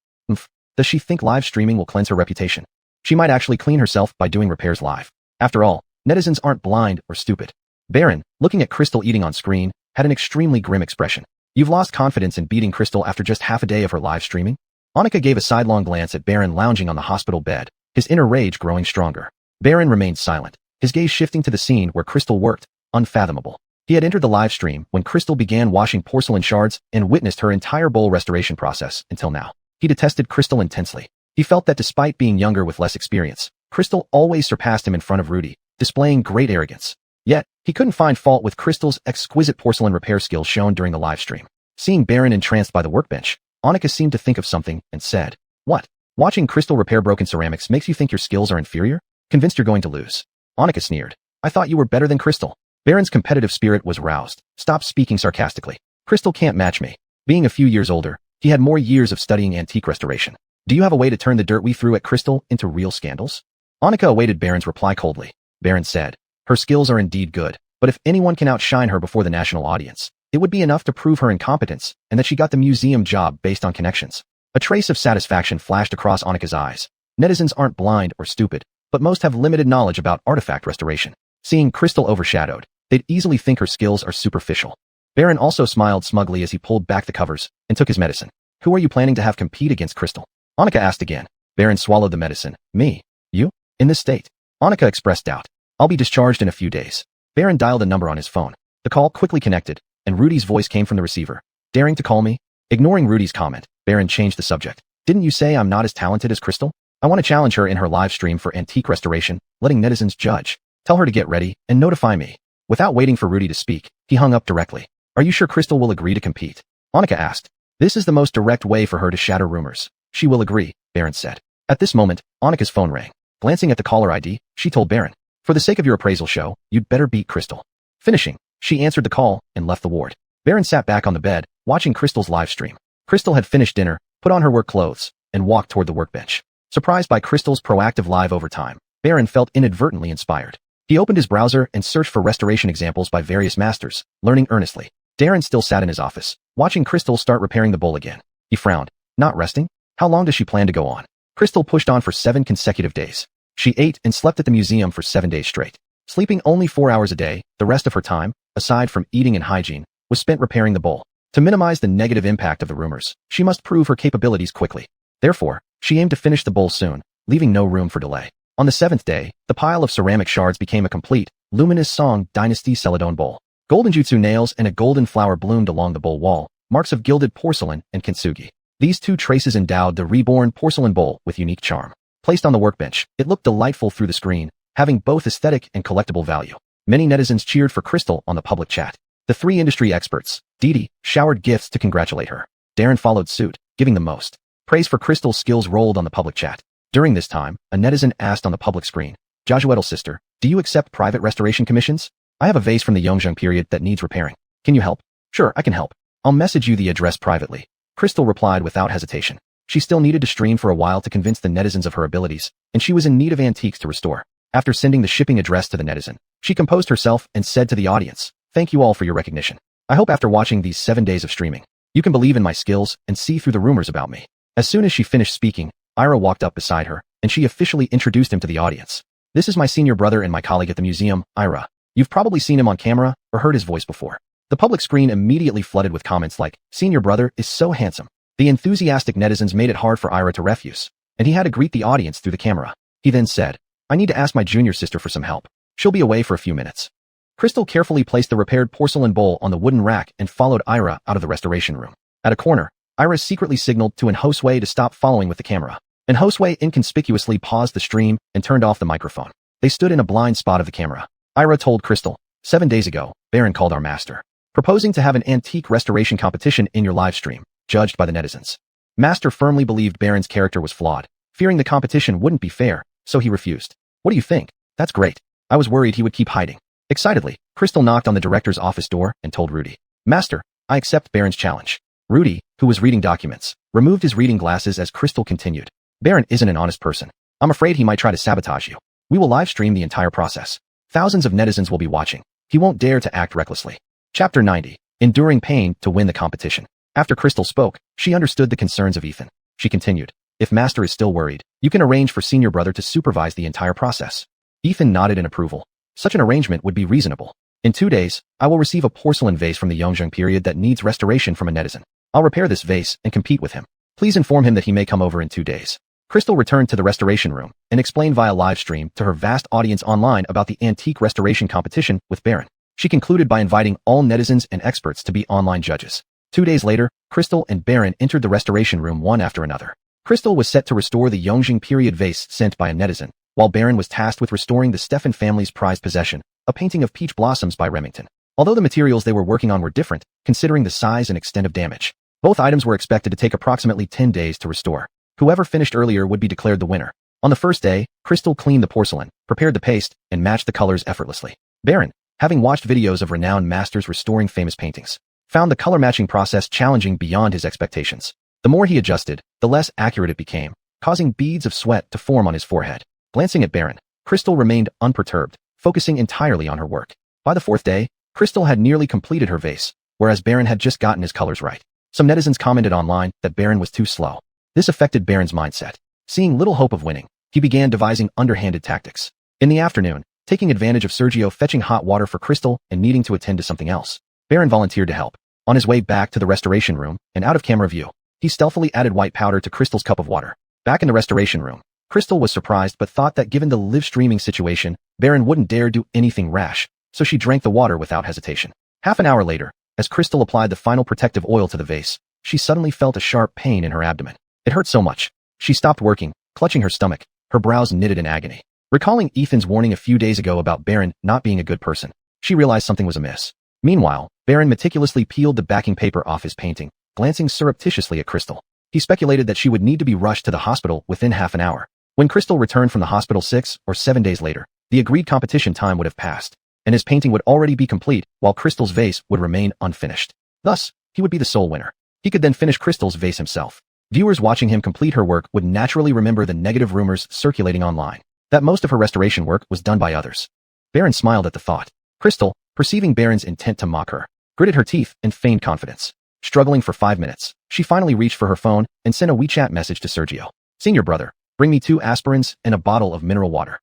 Does she think live streaming will cleanse her reputation? She might actually clean herself by doing repairs live. After all, netizens aren't blind or stupid. Baron, looking at Crystal eating on screen, had an extremely grim expression. You've lost confidence in beating Crystal after just half a day of her live streaming? Annika gave a sidelong glance at Baron lounging on the hospital bed, his inner rage growing stronger. Baron remained silent, his gaze shifting to the scene where Crystal worked, unfathomable. He had entered the live stream when Crystal began washing porcelain shards and witnessed her entire bowl restoration process until now. He detested Crystal intensely. He felt that despite being younger with less experience, Crystal always surpassed him in front of Rudy, displaying great arrogance. Yet, he couldn't find fault with Crystal's exquisite porcelain repair skills shown during the live stream. Seeing Baron entranced by the workbench, Annika seemed to think of something and said, "What? Watching Crystal repair broken ceramics makes you think your skills are inferior? Convinced you're going to lose?" Annika sneered. "I thought you were better than Crystal." Baron's competitive spirit was roused. "Stop speaking sarcastically. Crystal can't match me." Being a few years older, he had more years of studying antique restoration. "Do you have a way to turn the dirt we threw at Crystal into real scandals?" Annika awaited Baron's reply coldly. Baron said, "Her skills are indeed good, but if anyone can outshine her before the national audience, it would be enough to prove her incompetence and that she got the museum job based on connections." A trace of satisfaction flashed across Annika's eyes. Netizens aren't blind or stupid, but most have limited knowledge about artifact restoration. Seeing Crystal overshadowed, they'd easily think her skills are superficial. Baron also smiled smugly as he pulled back the covers and took his medicine. "Who are you planning to have compete against Crystal?" Annika asked again. Baron swallowed the medicine. "Me? You? In this state?" Annika expressed doubt. "I'll be discharged in a few days." Baron dialed a number on his phone. The call quickly connected, and Rudy's voice came from the receiver. "Daring to call me?" Ignoring Rudy's comment, Baron changed the subject. "Didn't you say I'm not as talented as Crystal? I want to challenge her in her live stream for antique restoration, letting netizens judge. Tell her to get ready and notify me." Without waiting for Rudy to speak, he hung up directly. "Are you sure Crystal will agree to compete?" Annika asked. "This is the most direct way for her to shatter rumors." "She will agree," Baron said. At this moment, Annika's phone rang. Glancing at the caller ID, she told Baron, "For the sake of your appraisal show, you'd better beat Crystal." Finishing, she answered the call and left the ward. Baron sat back on the bed, watching Crystal's live stream. Crystal had finished dinner, put on her work clothes, and walked toward the workbench. Surprised by Crystal's proactive live overtime, Baron felt inadvertently inspired. He opened his browser and searched for restoration examples by various masters, learning earnestly. Darren still sat in his office, watching Crystal start repairing the bowl again. He frowned. Not resting? How long does she plan to go on? Crystal pushed on for 7 consecutive days. She ate and slept at the museum for 7 days straight. Sleeping only 4 hours a day, the rest of her time, aside from eating and hygiene, was spent repairing the bowl. To minimize the negative impact of the rumors, she must prove her capabilities quickly. Therefore, she aimed to finish the bowl soon, leaving no room for delay. On the 7th day, the pile of ceramic shards became a complete, luminous Song Dynasty Celadon bowl. Golden jutsu nails and a golden flower bloomed along the bowl wall, marks of gilded porcelain and kintsugi. These 2 traces endowed the reborn porcelain bowl with unique charm. Placed on the workbench, it looked delightful through the screen, having both aesthetic and collectible value. Many netizens cheered for Crystal on the public chat. The 3 industry experts, Didi, showered gifts to congratulate her. Darren followed suit, giving the most. Praise for Crystal's skills rolled on the public chat. During this time, a netizen asked on the public screen, "Joshua sister, do you accept private restoration commissions? I have a vase from the Yongjung period that needs repairing. Can you help?" "Sure, I can help. I'll message you the address privately." Crystal replied without hesitation. She still needed to stream for a while to convince the netizens of her abilities, and she was in need of antiques to restore. After sending the shipping address to the netizen, she composed herself and said to the audience, "Thank you all for your recognition. I hope after watching these 7 days of streaming, you can believe in my skills and see through the rumors about me." As soon as she finished speaking, Ira walked up beside her, and she officially introduced him to the audience. "This is my senior brother and my colleague at the museum, Ira. You've probably seen him on camera or heard his voice before." The public screen immediately flooded with comments like, "Senior brother is so handsome." The enthusiastic netizens made it hard for Ira to refuse, and he had to greet the audience through the camera. He then said, "I need to ask my junior sister for some help. She'll be away for a few minutes." Crystal carefully placed the repaired porcelain bowl on the wooden rack and followed Ira out of the restoration room. At a corner, Ira secretly signaled to Nhosue to stop following with the camera. Nhosue inconspicuously paused the stream and turned off the microphone. They stood in a blind spot of the camera. Ira told Crystal, 7 days ago, Baron called our master, proposing to have an antique restoration competition in your live stream, judged by the netizens. Master firmly believed Baron's character was flawed, fearing the competition wouldn't be fair, so he refused. What do you think? That's great. I was worried he would keep hiding. Excitedly, Crystal knocked on the director's office door and told Rudy, "Master, I accept Baron's challenge." Rudy, who was reading documents, removed his reading glasses as Crystal continued. "Baron isn't an honest person. I'm afraid he might try to sabotage you. We will live stream the entire process. Thousands of netizens will be watching. He won't dare to act recklessly." Chapter 90. Enduring pain to win the competition. After Crystal spoke, she understood the concerns of Ethan. She continued, "If Master is still worried, you can arrange for senior brother to supervise the entire process." Ethan nodded in approval. Such an arrangement would be reasonable. "In 2 days, I will receive a porcelain vase from the Yongjung period that needs restoration from a netizen. I'll repair this vase and compete with him. Please inform him that he may come over in 2 days." Crystal returned to the restoration room and explained via live stream to her vast audience online about the antique restoration competition with Baron. She concluded by inviting all netizens and experts to be online judges. 2 days later, Crystal and Baron entered the restoration room one after another. Crystal was set to restore the Yongjing period vase sent by a netizen, while Baron was tasked with restoring the Stefan family's prized possession, a painting of peach blossoms by Remington. Although the materials they were working on were different, considering the size and extent of damage, both items were expected to take approximately 10 days to restore. Whoever finished earlier would be declared the winner. On the first day, Crystal cleaned the porcelain, prepared the paste, and matched the colors effortlessly. Baron, having watched videos of renowned masters restoring famous paintings, found the color matching process challenging beyond his expectations. The more he adjusted, the less accurate it became, causing beads of sweat to form on his forehead. Glancing at Baron, Crystal remained unperturbed, focusing entirely on her work. By the 4th day, Crystal had nearly completed her vase, whereas Baron had just gotten his colors right. Some netizens commented online that Baron was too slow. This affected Baron's mindset. Seeing little hope of winning, he began devising underhanded tactics. In the afternoon, taking advantage of Sergio fetching hot water for Crystal and needing to attend to something else, Baron volunteered to help. On his way back to the restoration room and out of camera view, he stealthily added white powder to Crystal's cup of water. Back in the restoration room, Crystal was surprised but thought that given the live streaming situation, Baron wouldn't dare do anything rash, so she drank the water without hesitation. Half an hour later, as Crystal applied the final protective oil to the vase, she suddenly felt a sharp pain in her abdomen. It hurt so much. She stopped working, clutching her stomach, her brows knitted in agony. Recalling Ethan's warning a few days ago about Baron not being a good person, she realized something was amiss. Meanwhile, Baron meticulously peeled the backing paper off his painting, glancing surreptitiously at Crystal. He speculated that she would need to be rushed to the hospital within half an hour. When Crystal returned from the hospital 6 or 7 days later, the agreed competition time would have passed, and his painting would already be complete while Crystal's vase would remain unfinished. Thus, he would be the sole winner. He could then finish Crystal's vase himself. Viewers watching him complete her work would naturally remember the negative rumors circulating online, that most of her restoration work was done by others. Baron smiled at the thought. Crystal, perceiving Baron's intent to mock her, gritted her teeth and feigned confidence. Struggling for 5 minutes, she finally reached for her phone and sent a WeChat message to Sergio. "Senior brother, bring me 2 aspirins and a bottle of mineral water."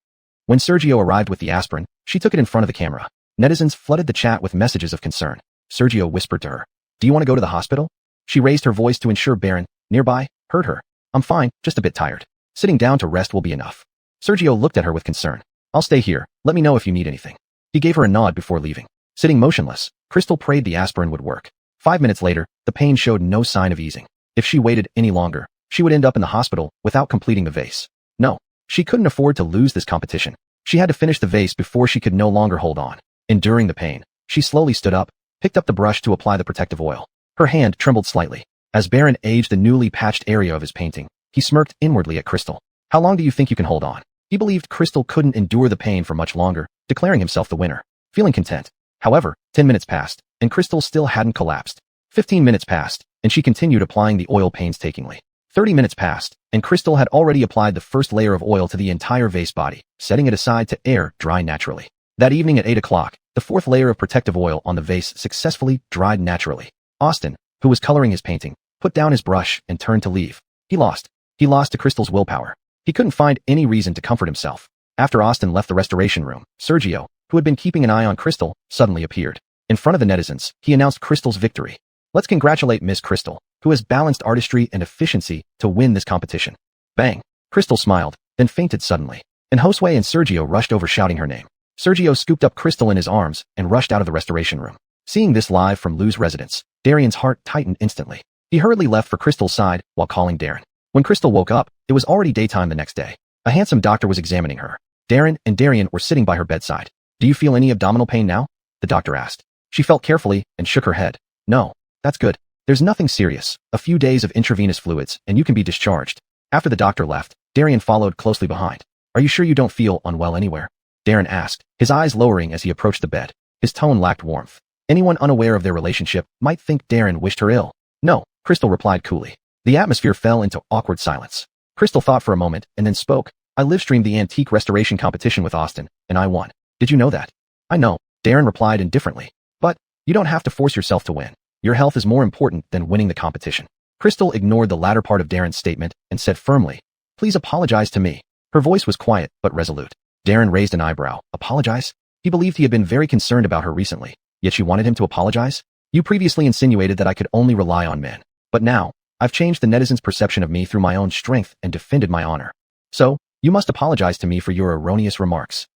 When Sergio arrived with the aspirin, she took it in front of the camera. Netizens flooded the chat with messages of concern. Sergio whispered to her, "Do you want to go to the hospital?" She raised her voice to ensure Baron, nearby, heard her. "I'm fine, just a bit tired. Sitting down to rest will be enough." Sergio looked at her with concern. "I'll stay here, let me know if you need anything." He gave her a nod before leaving. Sitting motionless, Crystal prayed the aspirin would work. 5 minutes later, the pain showed no sign of easing. If she waited any longer, she would end up in the hospital without completing the vase. No, she couldn't afford to lose this competition. She had to finish the vase before she could no longer hold on. Enduring the pain, she slowly stood up, picked up the brush to apply the protective oil. Her hand trembled slightly. As Baron aged the newly patched area of his painting, he smirked inwardly at Crystal. "How long do you think you can hold on?" He believed Crystal couldn't endure the pain for much longer, declaring himself the winner. Feeling content. However, 10 minutes passed, and Crystal still hadn't collapsed. 15 minutes passed, and she continued applying the oil painstakingly. 30 minutes passed, and Crystal had already applied the first layer of oil to the entire vase body, setting it aside to air dry naturally. That evening at 8 o'clock, the 4th layer of protective oil on the vase successfully dried naturally. Austin, who was coloring his painting, put down his brush and turned to leave. He lost to Crystal's willpower. He couldn't find any reason to comfort himself. After Austin left the restoration room, Sergio, who had been keeping an eye on Crystal, suddenly appeared. In front of the netizens, he announced Crystal's victory. "Let's congratulate Miss Crystal, who has balanced artistry and efficiency to win this competition." Bang! Crystal smiled, then fainted suddenly. And Josue and Sergio rushed over shouting her name. Sergio scooped up Crystal in his arms and rushed out of the restoration room. Seeing this live from Lou's residence, Darian's heart tightened instantly. He hurriedly left for Crystal's side while calling Darren. When Crystal woke up, it was already daytime the next day. A handsome doctor was examining her. Darren and Darian were sitting by her bedside. "Do you feel any abdominal pain now?" the doctor asked. She felt carefully and shook her head. "No, that's good. There's nothing serious. A few days of intravenous fluids and you can be discharged." After the doctor left, Darian followed closely behind. "Are you sure you don't feel unwell anywhere?" Darren asked, his eyes lowering as he approached the bed. His tone lacked warmth. Anyone unaware of their relationship might think Darren wished her ill. "No," Crystal replied coolly. The atmosphere fell into awkward silence. Crystal thought for a moment and then spoke. "I live-streamed the antique restoration competition with Austin, and I won. Did you know that?" "I know," Darren replied indifferently. "But you don't have to force yourself to win. Your health is more important than winning the competition." Crystal ignored the latter part of Darren's statement and said firmly, "Please apologize to me." Her voice was quiet but resolute. Darren raised an eyebrow. Apologize? He believed he had been very concerned about her recently, yet she wanted him to apologize? "You previously insinuated that I could only rely on men. But now, I've changed the netizens' perception of me through my own strength and defended my honor. So, you must apologize to me for your erroneous remarks."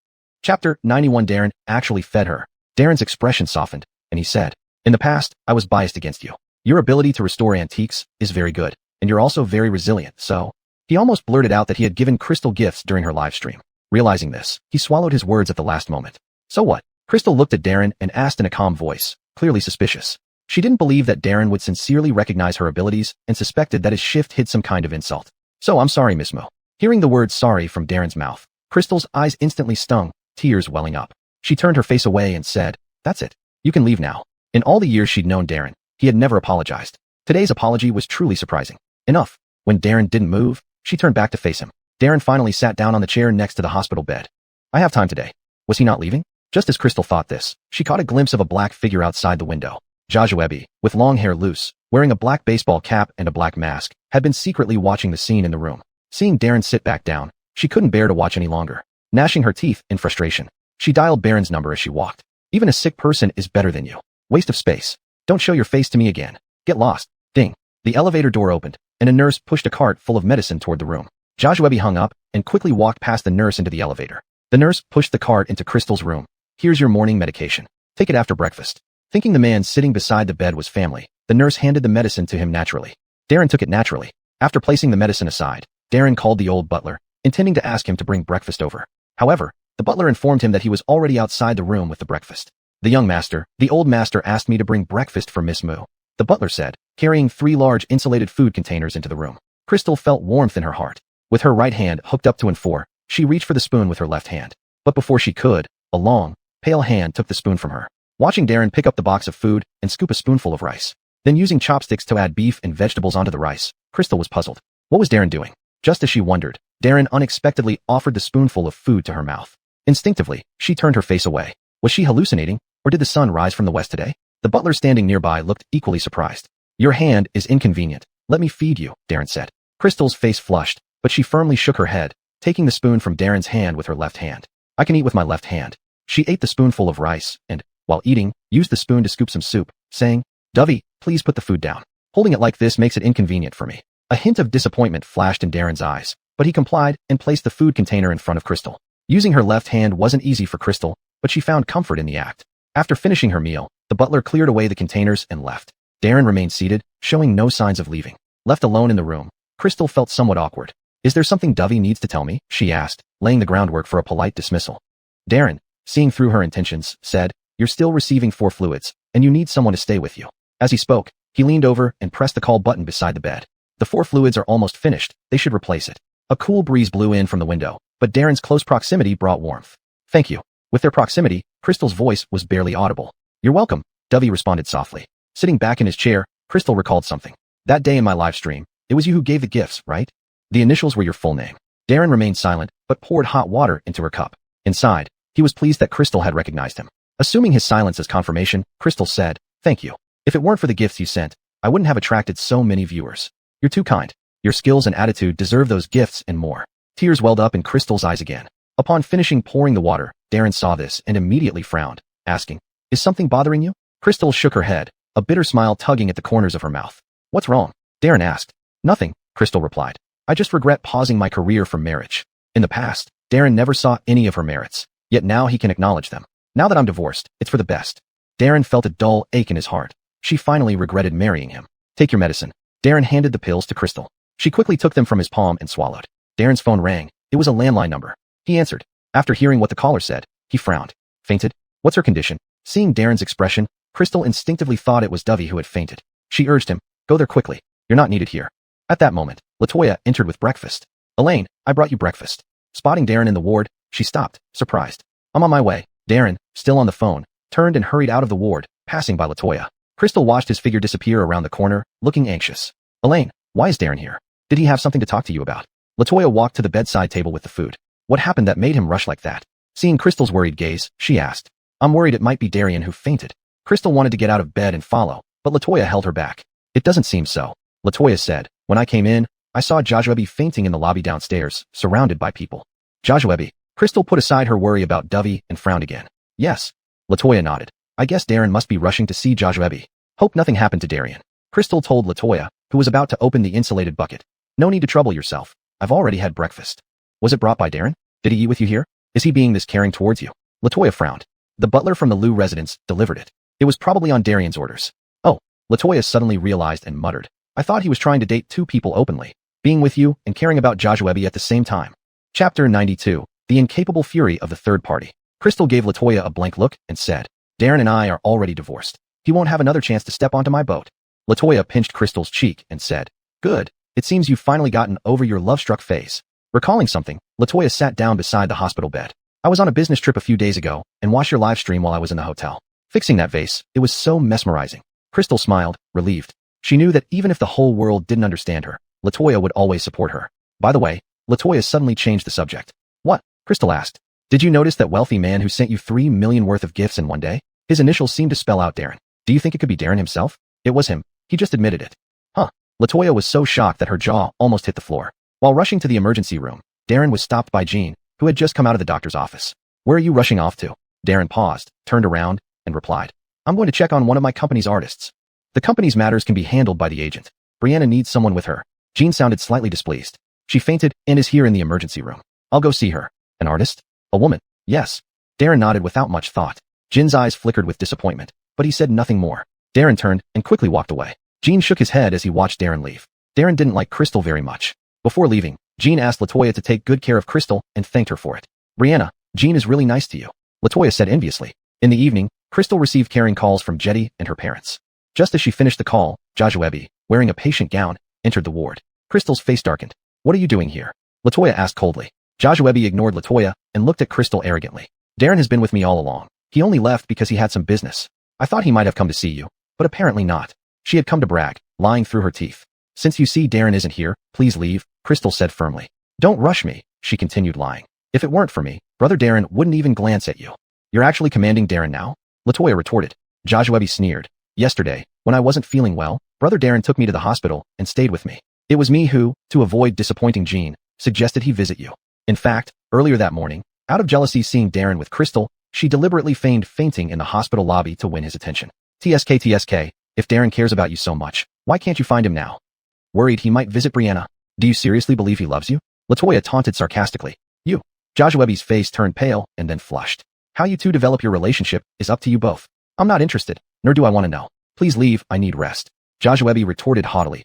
Chapter 91. Darren actually fed her. Darren's expression softened, and he said, "In the past, I was biased against you. Your ability to restore antiques is very good, and you're also very resilient, so... He almost blurted out that he had given Crystal gifts during her live stream. Realizing this, he swallowed his words at the last moment. So what? Crystal looked at Darren and asked in a calm voice, clearly suspicious. She didn't believe that Darren would sincerely recognize her abilities and suspected that his shift hid some kind of insult. So I'm sorry, Miss Mo. Hearing the word sorry from Darren's mouth, Crystal's eyes instantly stung, tears welling up. She turned her face away and said, "That's it. You can leave now." In all the years she'd known Darren, he had never apologized. Today's apology was truly surprising. Enough. When Darren didn't move, she turned back to face him. Darren finally sat down on the chair next to the hospital bed. "I have time today." Was he not leaving? Just as Crystal thought this, she caught a glimpse of a black figure outside the window. Joshua, with long hair loose, wearing a black baseball cap and a black mask, had been secretly watching the scene in the room. Seeing Darren sit back down, she couldn't bear to watch any longer. Gnashing her teeth in frustration, she dialed Darren's number as she walked. "Even a sick person is better than you. Waste of space. Don't show your face to me again. Get lost." Ding. The elevator door opened, and a nurse pushed a cart full of medicine toward the room. Joshua hung up and quickly walked past the nurse into the elevator. The nurse pushed the cart into Crystal's room. "Here's your morning medication. Take it after breakfast." Thinking the man sitting beside the bed was family, the nurse handed the medicine to him naturally. Darren took it naturally. After placing the medicine aside, Darren called the old butler, intending to ask him to bring breakfast over. However, the butler informed him that he was already outside the room with the breakfast. The old master asked me to bring breakfast for Miss Moo," the butler said, carrying 3 large insulated food containers into the room. Crystal felt warmth in her heart. With her right hand hooked up to an fork, she reached for the spoon with her left hand. But before she could, a long, pale hand took the spoon from her. Watching Darren pick up the box of food and scoop a spoonful of rice, then using chopsticks to add beef and vegetables onto the rice, Crystal was puzzled. What was Darren doing? Just as she wondered, Darren unexpectedly offered the spoonful of food to her mouth. Instinctively, she turned her face away. Was she hallucinating, or did the sun rise from the west today? The butler standing nearby looked equally surprised. "Your hand is inconvenient. Let me feed you," Darren said. Crystal's face flushed, but she firmly shook her head, taking the spoon from Darren's hand with her left hand. "I can eat with my left hand." She ate the spoonful of rice and, while eating, used the spoon to scoop some soup, saying, "Dovey, please put the food down. Holding it like this makes it inconvenient for me." A hint of disappointment flashed in Darren's eyes, but he complied and placed the food container in front of Crystal. Using her left hand wasn't easy for Crystal, but she found comfort in the act. After finishing her meal, the butler cleared away the containers and left. Darren remained seated, showing no signs of leaving. Left alone in the room, Crystal felt somewhat awkward. "Is there something Dovey needs to tell me?" she asked, laying the groundwork for a polite dismissal. Darren, seeing through her intentions, said, "You're still receiving 4 fluids, and you need someone to stay with you." As he spoke, he leaned over and pressed the call button beside the bed. "The 4 fluids are almost finished, they should replace it." A cool breeze blew in from the window, but Darren's close proximity brought warmth. "Thank you." With their proximity, Crystal's voice was barely audible. "You're welcome," Dovey responded softly. Sitting back in his chair, Crystal recalled something. "That day in my live stream, it was you who gave the gifts, right? The initials were your full name." Darren remained silent, but poured hot water into her cup. Inside, he was pleased that Crystal had recognized him. Assuming his silence as confirmation, Crystal said, "Thank you. If it weren't for the gifts you sent, I wouldn't have attracted so many viewers. You're too kind. Your skills and attitude deserve those gifts and more." Tears welled up in Crystal's eyes again. Upon finishing pouring the water, Darren saw this and immediately frowned, asking, "Is something bothering you?" Crystal shook her head, a bitter smile tugging at the corners of her mouth. "What's wrong?" Darren asked. "Nothing," Crystal replied. "I just regret pausing my career for marriage." In the past, Darren never saw any of her merits, yet now he can acknowledge them. "Now that I'm divorced, it's for the best." Darren felt a dull ache in his heart. She finally regretted marrying him. "Take your medicine." Darren handed the pills to Crystal. She quickly took them from his palm and swallowed. Darren's phone rang. It was a landline number. He answered. After hearing what the caller said, he frowned. "Fainted? What's her condition?" Seeing Darren's expression, Crystal instinctively thought it was Dovey who had fainted. She urged him, "Go there quickly. You're not needed here." At that moment, Latoya entered with breakfast. "Elaine, I brought you breakfast." Spotting Darren in the ward, she stopped, surprised. "I'm on my way." Darren, still on the phone, turned and hurried out of the ward, passing by Latoya. Crystal watched his figure disappear around the corner, looking anxious. "Elaine, why is Darren here? Did he have something to talk to you about?" Latoya walked to the bedside table with the food. What happened that made him rush like that? Seeing Crystal's worried gaze, she asked. "I'm worried it might be Darren who fainted." Crystal wanted to get out of bed and follow, but Latoya held her back. "It doesn't seem so," Latoya said. "When I came in, I saw Joshua fainting in the lobby downstairs, surrounded by people." "Joshua." Crystal put aside her worry about Dovey and frowned again. "Yes." Latoya nodded. "I guess Darren must be rushing to see Joshua. Hope nothing happened to Darren." Crystal told Latoya, who was about to open the insulated bucket. "No need to trouble yourself. I've already had breakfast." "Was it brought by Darren? Did he eat with you here? Is he being this caring towards you?" Latoya frowned. "The butler from the Liu residence delivered it. It was probably on Darren's orders." "Oh, LaToya suddenly realized and muttered. I thought he was trying to date two people openly. Being with you and caring about Joshua at the same time. Chapter 92. The incapable fury of the third party. Crystal gave LaToya a blank look and said, Darren and I are already divorced. He won't have another chance to step onto my boat. LaToya pinched Crystal's cheek and said, Good. It seems you've finally gotten over your love-struck phase. Recalling something, LaToya sat down beside the hospital bed. I was on a business trip a few days ago and watched your live stream while I was in the hotel. Fixing that vase, it was so mesmerizing. Crystal smiled, relieved. She knew that even if the whole world didn't understand her, LaToya would always support her. By the way, LaToya suddenly changed the subject. What? Crystal asked. Did you notice that wealthy man who sent you $3 million worth of gifts in one day? His initials seemed to spell out Darren. Do you think it could be Darren himself? It was him. He just admitted it. Huh. LaToya was so shocked that her jaw almost hit the floor. While rushing to the emergency room, Darren was stopped by Jean, who had just come out of the doctor's office. Where are you rushing off to? Darren paused, turned around, and replied. I'm going to check on one of my company's artists. The company's matters can be handled by the agent. Brianna needs someone with her. Jean sounded slightly displeased. She fainted and is here in the emergency room. I'll go see her. An artist? A woman? Yes. Darren nodded without much thought. Jin's eyes flickered with disappointment, but he said nothing more. Darren turned and quickly walked away. Jean shook his head as he watched Darren leave. Darren didn't like Crystal very much. Before leaving, Jean asked LaToya to take good care of Crystal and thanked her for it. Brianna, Jean is really nice to you, LaToya said enviously. In the evening, Crystal received caring calls from Jetty and her parents. Just as she finished the call, Joshua, wearing a patient gown, entered the ward. Crystal's face darkened. What are you doing here? LaToya asked coldly. Joshua ignored LaToya and looked at Crystal arrogantly. Darren has been with me all along. He only left because he had some business. I thought he might have come to see you, but apparently not. She had come to brag, lying through her teeth. Since you see Darren isn't here, please leave, Crystal said firmly. Don't rush me, she continued lying. If it weren't for me, brother Darren wouldn't even glance at you. You're actually commanding Darren now? LaToya retorted. Joshua sneered. Yesterday, when I wasn't feeling well, brother Darren took me to the hospital and stayed with me. It was me who, to avoid disappointing Jean, suggested he visit you. In fact, earlier that morning, out of jealousy seeing Darren with Crystal, she deliberately feigned fainting in the hospital lobby to win his attention. TSK, if Darren cares about you so much, why can't you find him now? Worried he might visit Brianna. Do you seriously believe he loves you? LaToya taunted sarcastically. You. Joshua's face turned pale and then flushed. How you two develop your relationship is up to you both. I'm not interested, nor do I want to know. Please leave, I need rest. Joshua retorted haughtily.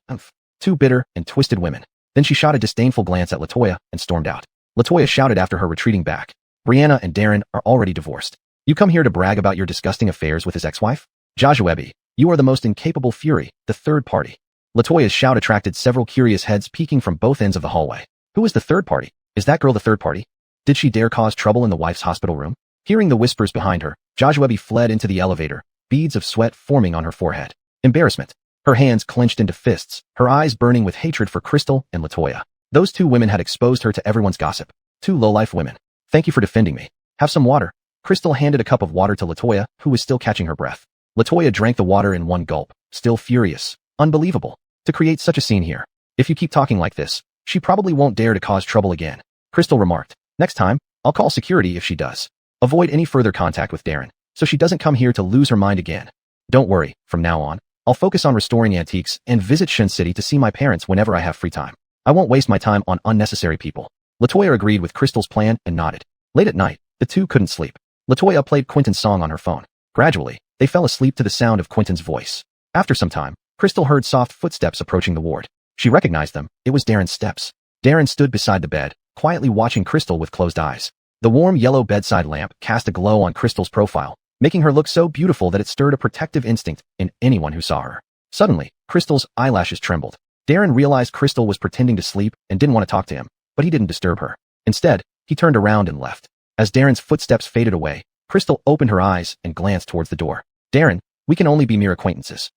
Two bitter and twisted women. Then she shot a disdainful glance at LaToya and stormed out. LaToya shouted after her retreating back. Brianna and Darren are already divorced. You come here to brag about your disgusting affairs with his ex-wife? Joshua, you are the most incapable fury, the third party. LaToya's shout attracted several curious heads peeking from both ends of the hallway. Who is the third party? Is that girl the third party? Did she dare cause trouble in the wife's hospital room? Hearing the whispers behind her, Joshua fled into the elevator, beads of sweat forming on her forehead. Embarrassment. Her hands clenched into fists, her eyes burning with hatred for Crystal and LaToya. Those two women had exposed her to everyone's gossip. Two low-life women. Thank you for defending me. Have some water. Crystal handed a cup of water to LaToya, who was still catching her breath. LaToya drank the water in one gulp, still furious. Unbelievable. To create such a scene here. If you keep talking like this, she probably won't dare to cause trouble again. Crystal remarked. Next time, I'll call security if she does. Avoid any further contact with Darren, so she doesn't come here to lose her mind again. Don't worry, from now on, I'll focus on restoring antiques and visit Shin City to see my parents whenever I have free time. I won't waste my time on unnecessary people. LaToya agreed with Crystal's plan and nodded. Late at night, the two couldn't sleep. LaToya played Quentin's song on her phone. Gradually, they fell asleep to the sound of Quentin's voice. After some time, Crystal heard soft footsteps approaching the ward. She recognized them. It was Darren's steps. Darren stood beside the bed, quietly watching Crystal with closed eyes. The warm yellow bedside lamp cast a glow on Crystal's profile, making her look so beautiful that it stirred a protective instinct in anyone who saw her. Suddenly, Crystal's eyelashes trembled. Darren realized Crystal was pretending to sleep and didn't want to talk to him, but he didn't disturb her. Instead, he turned around and left. As Darren's footsteps faded away, Crystal opened her eyes and glanced towards the door. Darren, we can only be mere acquaintances.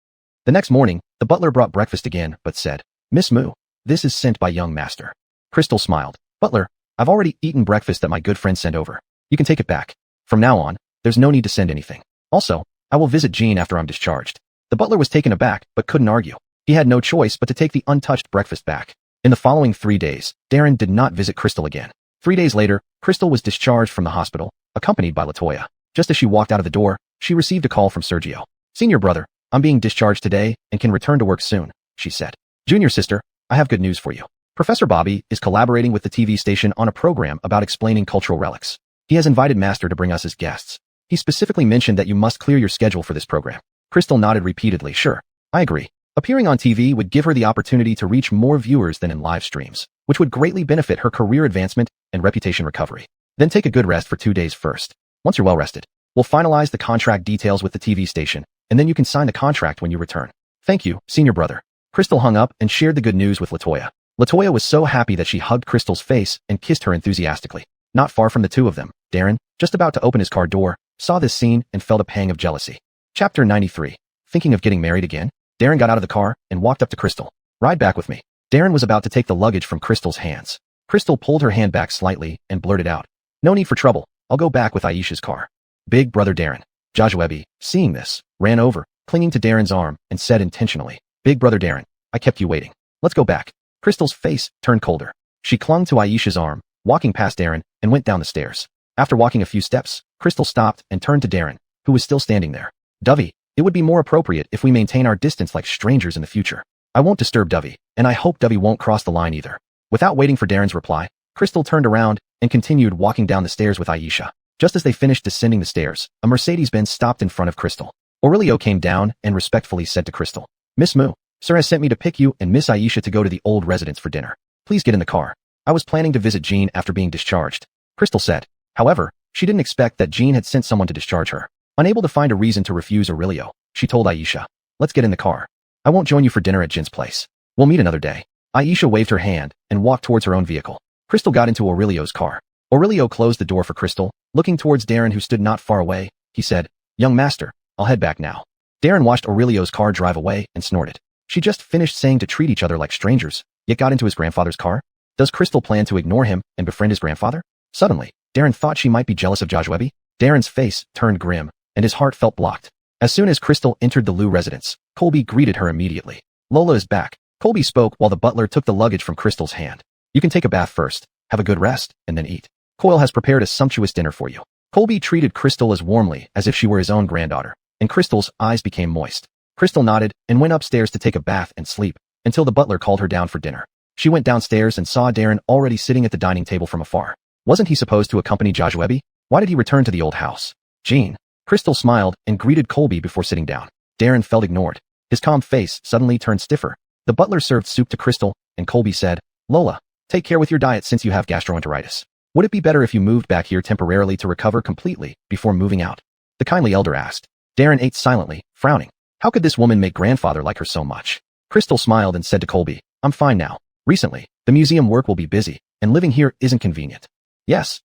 The next morning, the butler brought breakfast again, but said, Miss Moo, this is sent by young master. Crystal smiled. Butler, I've already eaten breakfast that my good friend sent over. You can take it back. From now on, there's no need to send anything. Also, I will visit Jean after I'm discharged. The butler was taken aback, but couldn't argue. He had no choice but to take the untouched breakfast back. In the following 3 days, Darren did not visit Crystal again. 3 days later, Crystal was discharged from the hospital, accompanied by LaToya. Just as she walked out of the door, she received a call from Sergio. Senior brother, I'm being discharged today and can return to work soon, she said. Junior sister, I have good news for you. Professor Bobby is collaborating with the TV station on a program about explaining cultural relics. He has invited Master to bring us as guests. He specifically mentioned that you must clear your schedule for this program. Crystal nodded repeatedly. Sure. I agree. Appearing on TV would give her the opportunity to reach more viewers than in live streams, which would greatly benefit her career advancement and reputation recovery. Then take a good rest for 2 days first. Once you're well rested, we'll finalize the contract details with the TV station, and then you can sign the contract when you return. Thank you, senior brother. Crystal hung up and shared the good news with LaToya. LaToya was so happy that she hugged Crystal's face and kissed her enthusiastically. Not far from the two of them, Darren, just about to open his car door, saw this scene and felt a pang of jealousy. Chapter 93. Thinking of getting married again? Darren got out of the car and walked up to Crystal. Ride back with me. Darren was about to take the luggage from Crystal's hands. Crystal pulled her hand back slightly and blurted out, "No need for trouble. I'll go back with Aisha's car." Big brother Darren. Joshua, seeing this, ran over, clinging to Darren's arm, and said intentionally, "Big brother Darren, I kept you waiting. Let's go back." Crystal's face turned colder. She clung to Aisha's arm, walking past Darren, and went down the stairs. After walking a few steps, Crystal stopped and turned to Darren, who was still standing there. "Dovey, it would be more appropriate if we maintain our distance like strangers in the future. I won't disturb Dovey, and I hope Dovey won't cross the line either." Without waiting for Darren's reply, Crystal turned around and continued walking down the stairs with Aisha. Just as they finished descending the stairs, a Mercedes-Benz stopped in front of Crystal. Aurelio came down and respectfully said to Crystal, "Miss Moo, sir has sent me to pick you and Miss Aisha to go to the old residence for dinner. Please get in the car. I was planning to visit Jean after being discharged," Crystal said. However, she didn't expect that Jean had sent someone to discharge her. Unable to find a reason to refuse Aurelio, she told Aisha, "Let's get in the car. I won't join you for dinner at Jin's place. We'll meet another day." Aisha waved her hand and walked towards her own vehicle. Crystal got into Aurelio's car. Aurelio closed the door for Crystal. Looking towards Darren, who stood not far away, he said, "Young master, I'll head back now." Darren watched Aurelio's car drive away and snorted. She just finished saying to treat each other like strangers, yet got into his grandfather's car? Does Crystal plan to ignore him and befriend his grandfather? Suddenly, Darren thought she might be jealous of Joshua. Darren's face turned grim, and his heart felt blocked. As soon as Crystal entered the Liu residence, Colby greeted her immediately. "Lola is back." Colby spoke while the butler took the luggage from Crystal's hand. "You can take a bath first, have a good rest, and then eat. Coyle has prepared a sumptuous dinner for you." Colby treated Crystal as warmly as if she were his own granddaughter, and Crystal's eyes became moist. Crystal nodded and went upstairs to take a bath and sleep, until the butler called her down for dinner. She went downstairs and saw Darren already sitting at the dining table from afar. Wasn't he supposed to accompany Joshua? Why did he return to the old house? Jean. Crystal smiled and greeted Colby before sitting down. Darren felt ignored. His calm face suddenly turned stiffer. The butler served soup to Crystal, and Colby said, "Lola, take care with your diet since you have gastroenteritis. Would it be better if you moved back here temporarily to recover completely before moving out?" the kindly elder asked. Darren ate silently, frowning. How could this woman make grandfather like her so much? Crystal smiled and said to Colby, "I'm fine now. Recently, the museum work will be busy, and living here isn't convenient." Yes,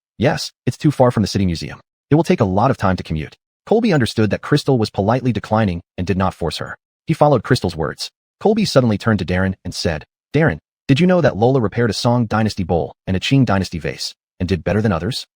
it's too far from the city museum. It will take a lot of time to commute." Colby understood that Crystal was politely declining and did not force her. He followed Crystal's words. Colby suddenly turned to Darren and said, "Darren, did you know that Lola repaired a Song Dynasty bowl and a Qing Dynasty vase, and did better than others?"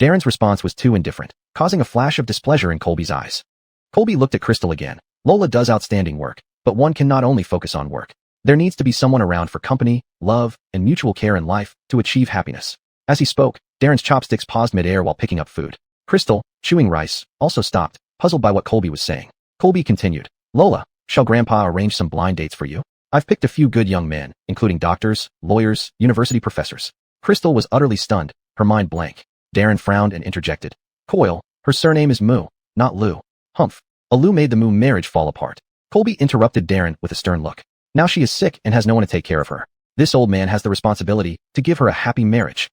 Darren's response was too indifferent, causing a flash of displeasure in Colby's eyes. Colby looked at Crystal again. Lola does outstanding work, but one can not only focus on work. There needs to be someone around for company, love, and mutual care in life to achieve happiness. As he spoke, Darren's chopsticks paused mid-air while picking up food. Crystal, chewing rice, also stopped, puzzled by what Colby was saying. Colby continued, "Lola, shall Grandpa arrange some blind dates for you? I've picked a few good young men, including doctors, lawyers, university professors." Crystal was utterly stunned, her mind blank. Darren frowned and interjected, "Coyle, her surname is Moo, not Liu." Humph. A Liu made the Moo marriage fall apart. Colby interrupted Darren with a stern look. Now she is sick and has no one to take care of her. This old man has the responsibility to give her a happy marriage.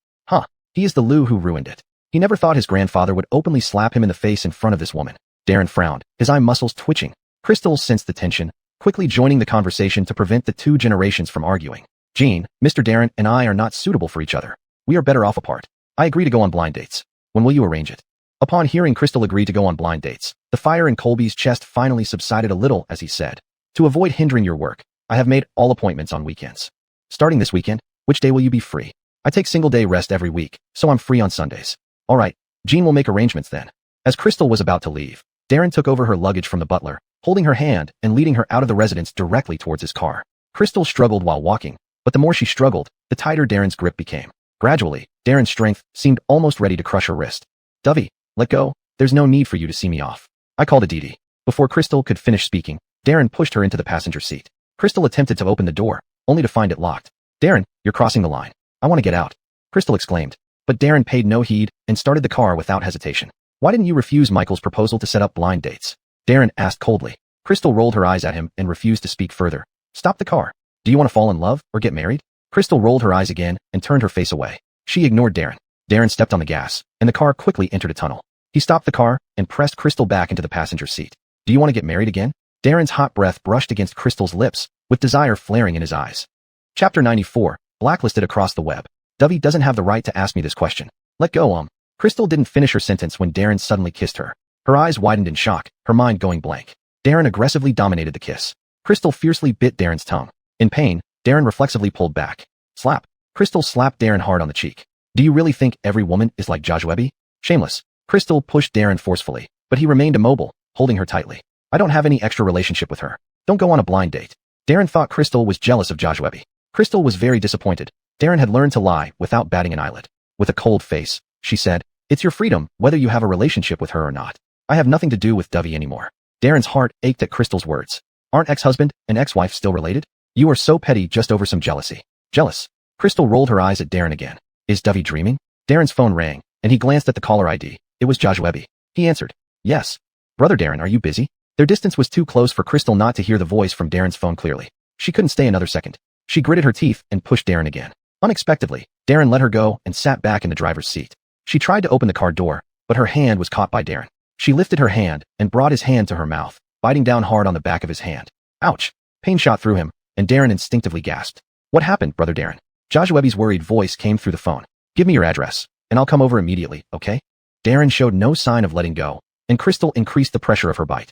He is the Liu who ruined it. He never thought his grandfather would openly slap him in the face in front of this woman. Darren frowned, his eye muscles twitching. Crystal sensed the tension, quickly joining the conversation to prevent the two generations from arguing. "Jean, Mr. Darren and I are not suitable for each other. We are better off apart. I agree to go on blind dates. When will you arrange it?" Upon hearing Crystal agree to go on blind dates, the fire in Colby's chest finally subsided a little as he said, "To avoid hindering your work, I have made all appointments on weekends. Starting this weekend, which day will you be free? I take single-day rest every week, so I'm free on Sundays." "All right, Jean will make arrangements then." As Crystal was about to leave, Darren took over her luggage from the butler, holding her hand and leading her out of the residence directly towards his car. Crystal struggled while walking, but the more she struggled, the tighter Darren's grip became. Gradually, Darren's strength seemed almost ready to crush her wrist. "Dovey, let go. There's no need for you to see me off. I called a Didi." Before Crystal could finish speaking, Darren pushed her into the passenger seat. Crystal attempted to open the door, only to find it locked. "Darren, you're crossing the line. I want to get out," Crystal exclaimed. But Darren paid no heed and started the car without hesitation. "Why didn't you refuse Michael's proposal to set up blind dates?" Darren asked coldly. Crystal rolled her eyes at him and refused to speak further. Stop the car. Do you want to fall in love or get married? Crystal rolled her eyes again and turned her face away. She ignored Darren. Darren stepped on the gas, and the car quickly entered a tunnel. He stopped the car and pressed Crystal back into the passenger seat. Do you want to get married again? Darren's hot breath brushed against Crystal's lips, with desire flaring in his eyes. Chapter 94, blacklisted across the web. Dovey doesn't have the right to ask me this question. Let go, Crystal didn't finish her sentence when Darren suddenly kissed her. Her eyes widened in shock, her mind going blank. Darren aggressively dominated the kiss. Crystal fiercely bit Darren's tongue. In pain, Darren reflexively pulled back. Slap. Crystal slapped Darren hard on the cheek. Do you really think every woman is like Joshua? Shameless. Crystal pushed Darren forcefully, but he remained immobile, holding her tightly. I don't have any extra relationship with her. Don't go on a blind date. Darren thought Crystal was jealous of Joshua. Crystal was very disappointed. Darren had learned to lie without batting an eyelid. With a cold face, she said, it's your freedom, whether you have a relationship with her or not. I have nothing to do with Dovey anymore. Darren's heart ached at Crystal's words. Aren't ex-husband and ex-wife still related? You are so petty just over some jealousy. Jealous. Crystal rolled her eyes at Darren again. Is Dovey dreaming? Darren's phone rang, and he glanced at the caller ID. It was Joshua. He answered. Yes. Brother Darren, are you busy? Their distance was too close for Crystal not to hear the voice from Darren's phone clearly. She couldn't stay another second. She gritted her teeth and pushed Darren again. Unexpectedly, Darren let her go and sat back in the driver's seat. She tried to open the car door, but her hand was caught by Darren. She lifted her hand and brought his hand to her mouth, biting down hard on the back of his hand. Ouch! Pain shot through him, and Darren instinctively gasped. What happened, Brother Darren? Joshua's worried voice came through the phone. Give me your address, and I'll come over immediately, okay? Darren showed no sign of letting go, and Crystal increased the pressure of her bite.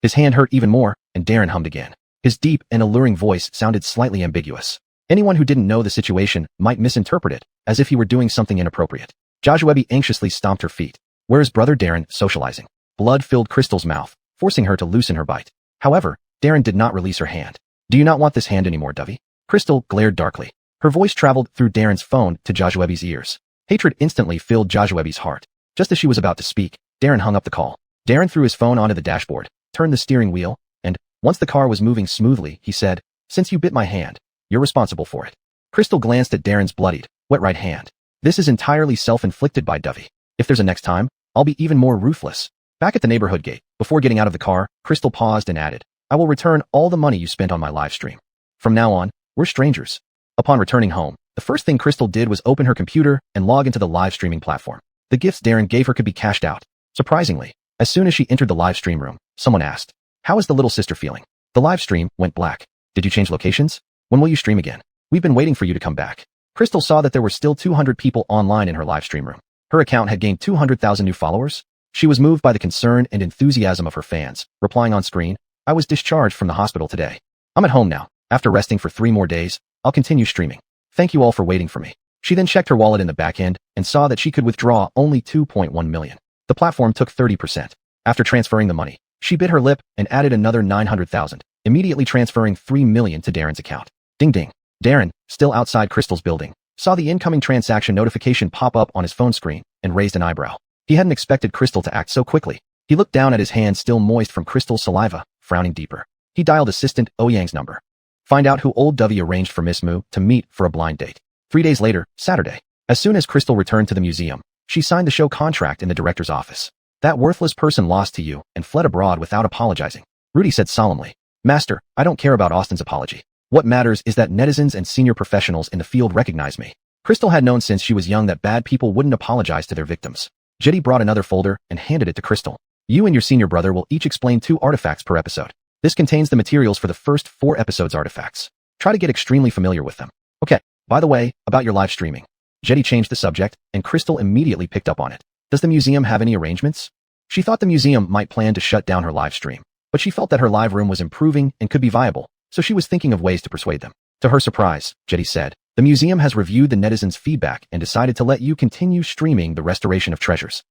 His hand hurt even more, and Darren hummed again. His deep and alluring voice sounded slightly ambiguous. Anyone who didn't know the situation might misinterpret it, as if he were doing something inappropriate. Joshua anxiously stomped her feet. Where's Brother Darren socializing? Blood filled Crystal's mouth, forcing her to loosen her bite. However, Darren did not release her hand. Do you not want this hand anymore, Dovey? Crystal glared darkly. Her voice traveled through Darren's phone to Joshua's ears. Hatred instantly filled Joshua's heart. Just as she was about to speak, Darren hung up the call. Darren threw his phone onto the dashboard, turned the steering wheel, and, once the car was moving smoothly, he said, Since you bit my hand, you're responsible for it. Crystal glanced at Darren's bloodied, wet right hand. This is entirely self-inflicted by Dovey. If there's a next time, I'll be even more ruthless. Back at the neighborhood gate, before getting out of the car, Crystal paused and added, I will return all the money you spent on my live stream. From now on, we're strangers. Upon returning home, the first thing Crystal did was open her computer and log into the live streaming platform. The gifts Darren gave her could be cashed out. Surprisingly, as soon as she entered the live stream room, someone asked, How is the little sister feeling? The live stream went black. Did you change locations? When will you stream again? We've been waiting for you to come back. Crystal saw that there were still 200 people online in her live stream room. Her account had gained 200,000 new followers. She was moved by the concern and enthusiasm of her fans, replying on screen, I was discharged from the hospital today. I'm at home now. After resting for 3 more days, I'll continue streaming. Thank you all for waiting for me. She then checked her wallet in the back end and saw that she could withdraw only 2.1 million. The platform took 30%. After transferring the money, she bit her lip and added another 900,000, immediately transferring 3 million to Darren's account. Ding ding. Darren, still outside Crystal's building, saw the incoming transaction notification pop up on his phone screen and raised an eyebrow. He hadn't expected Crystal to act so quickly. He looked down at his hand still moist from Crystal's saliva, frowning deeper. He dialed assistant Ouyang's number. Find out who old Dovey arranged for Miss Mu to meet for a blind date. 3 days later, Saturday. As soon as Crystal returned to the museum, she signed the show contract in the director's office. That worthless person lost to you and fled abroad without apologizing. Rudy said solemnly. Master, I don't care about Austin's apology. What matters is that netizens and senior professionals in the field recognize me. Crystal had known since she was young that bad people wouldn't apologize to their victims. Jetty brought another folder and handed it to Crystal. You and your senior brother will each explain 2 artifacts per episode. This contains the materials for the first 4 episodes' artifacts. Try to get extremely familiar with them. Okay, by the way, about your live streaming. Jetty changed the subject, and Crystal immediately picked up on it. Does the museum have any arrangements? She thought the museum might plan to shut down her live stream, but she felt that her live room was improving and could be viable, so she was thinking of ways to persuade them. To her surprise, Jetty said, the museum has reviewed the netizens' feedback and decided to let you continue streaming the restoration of treasures.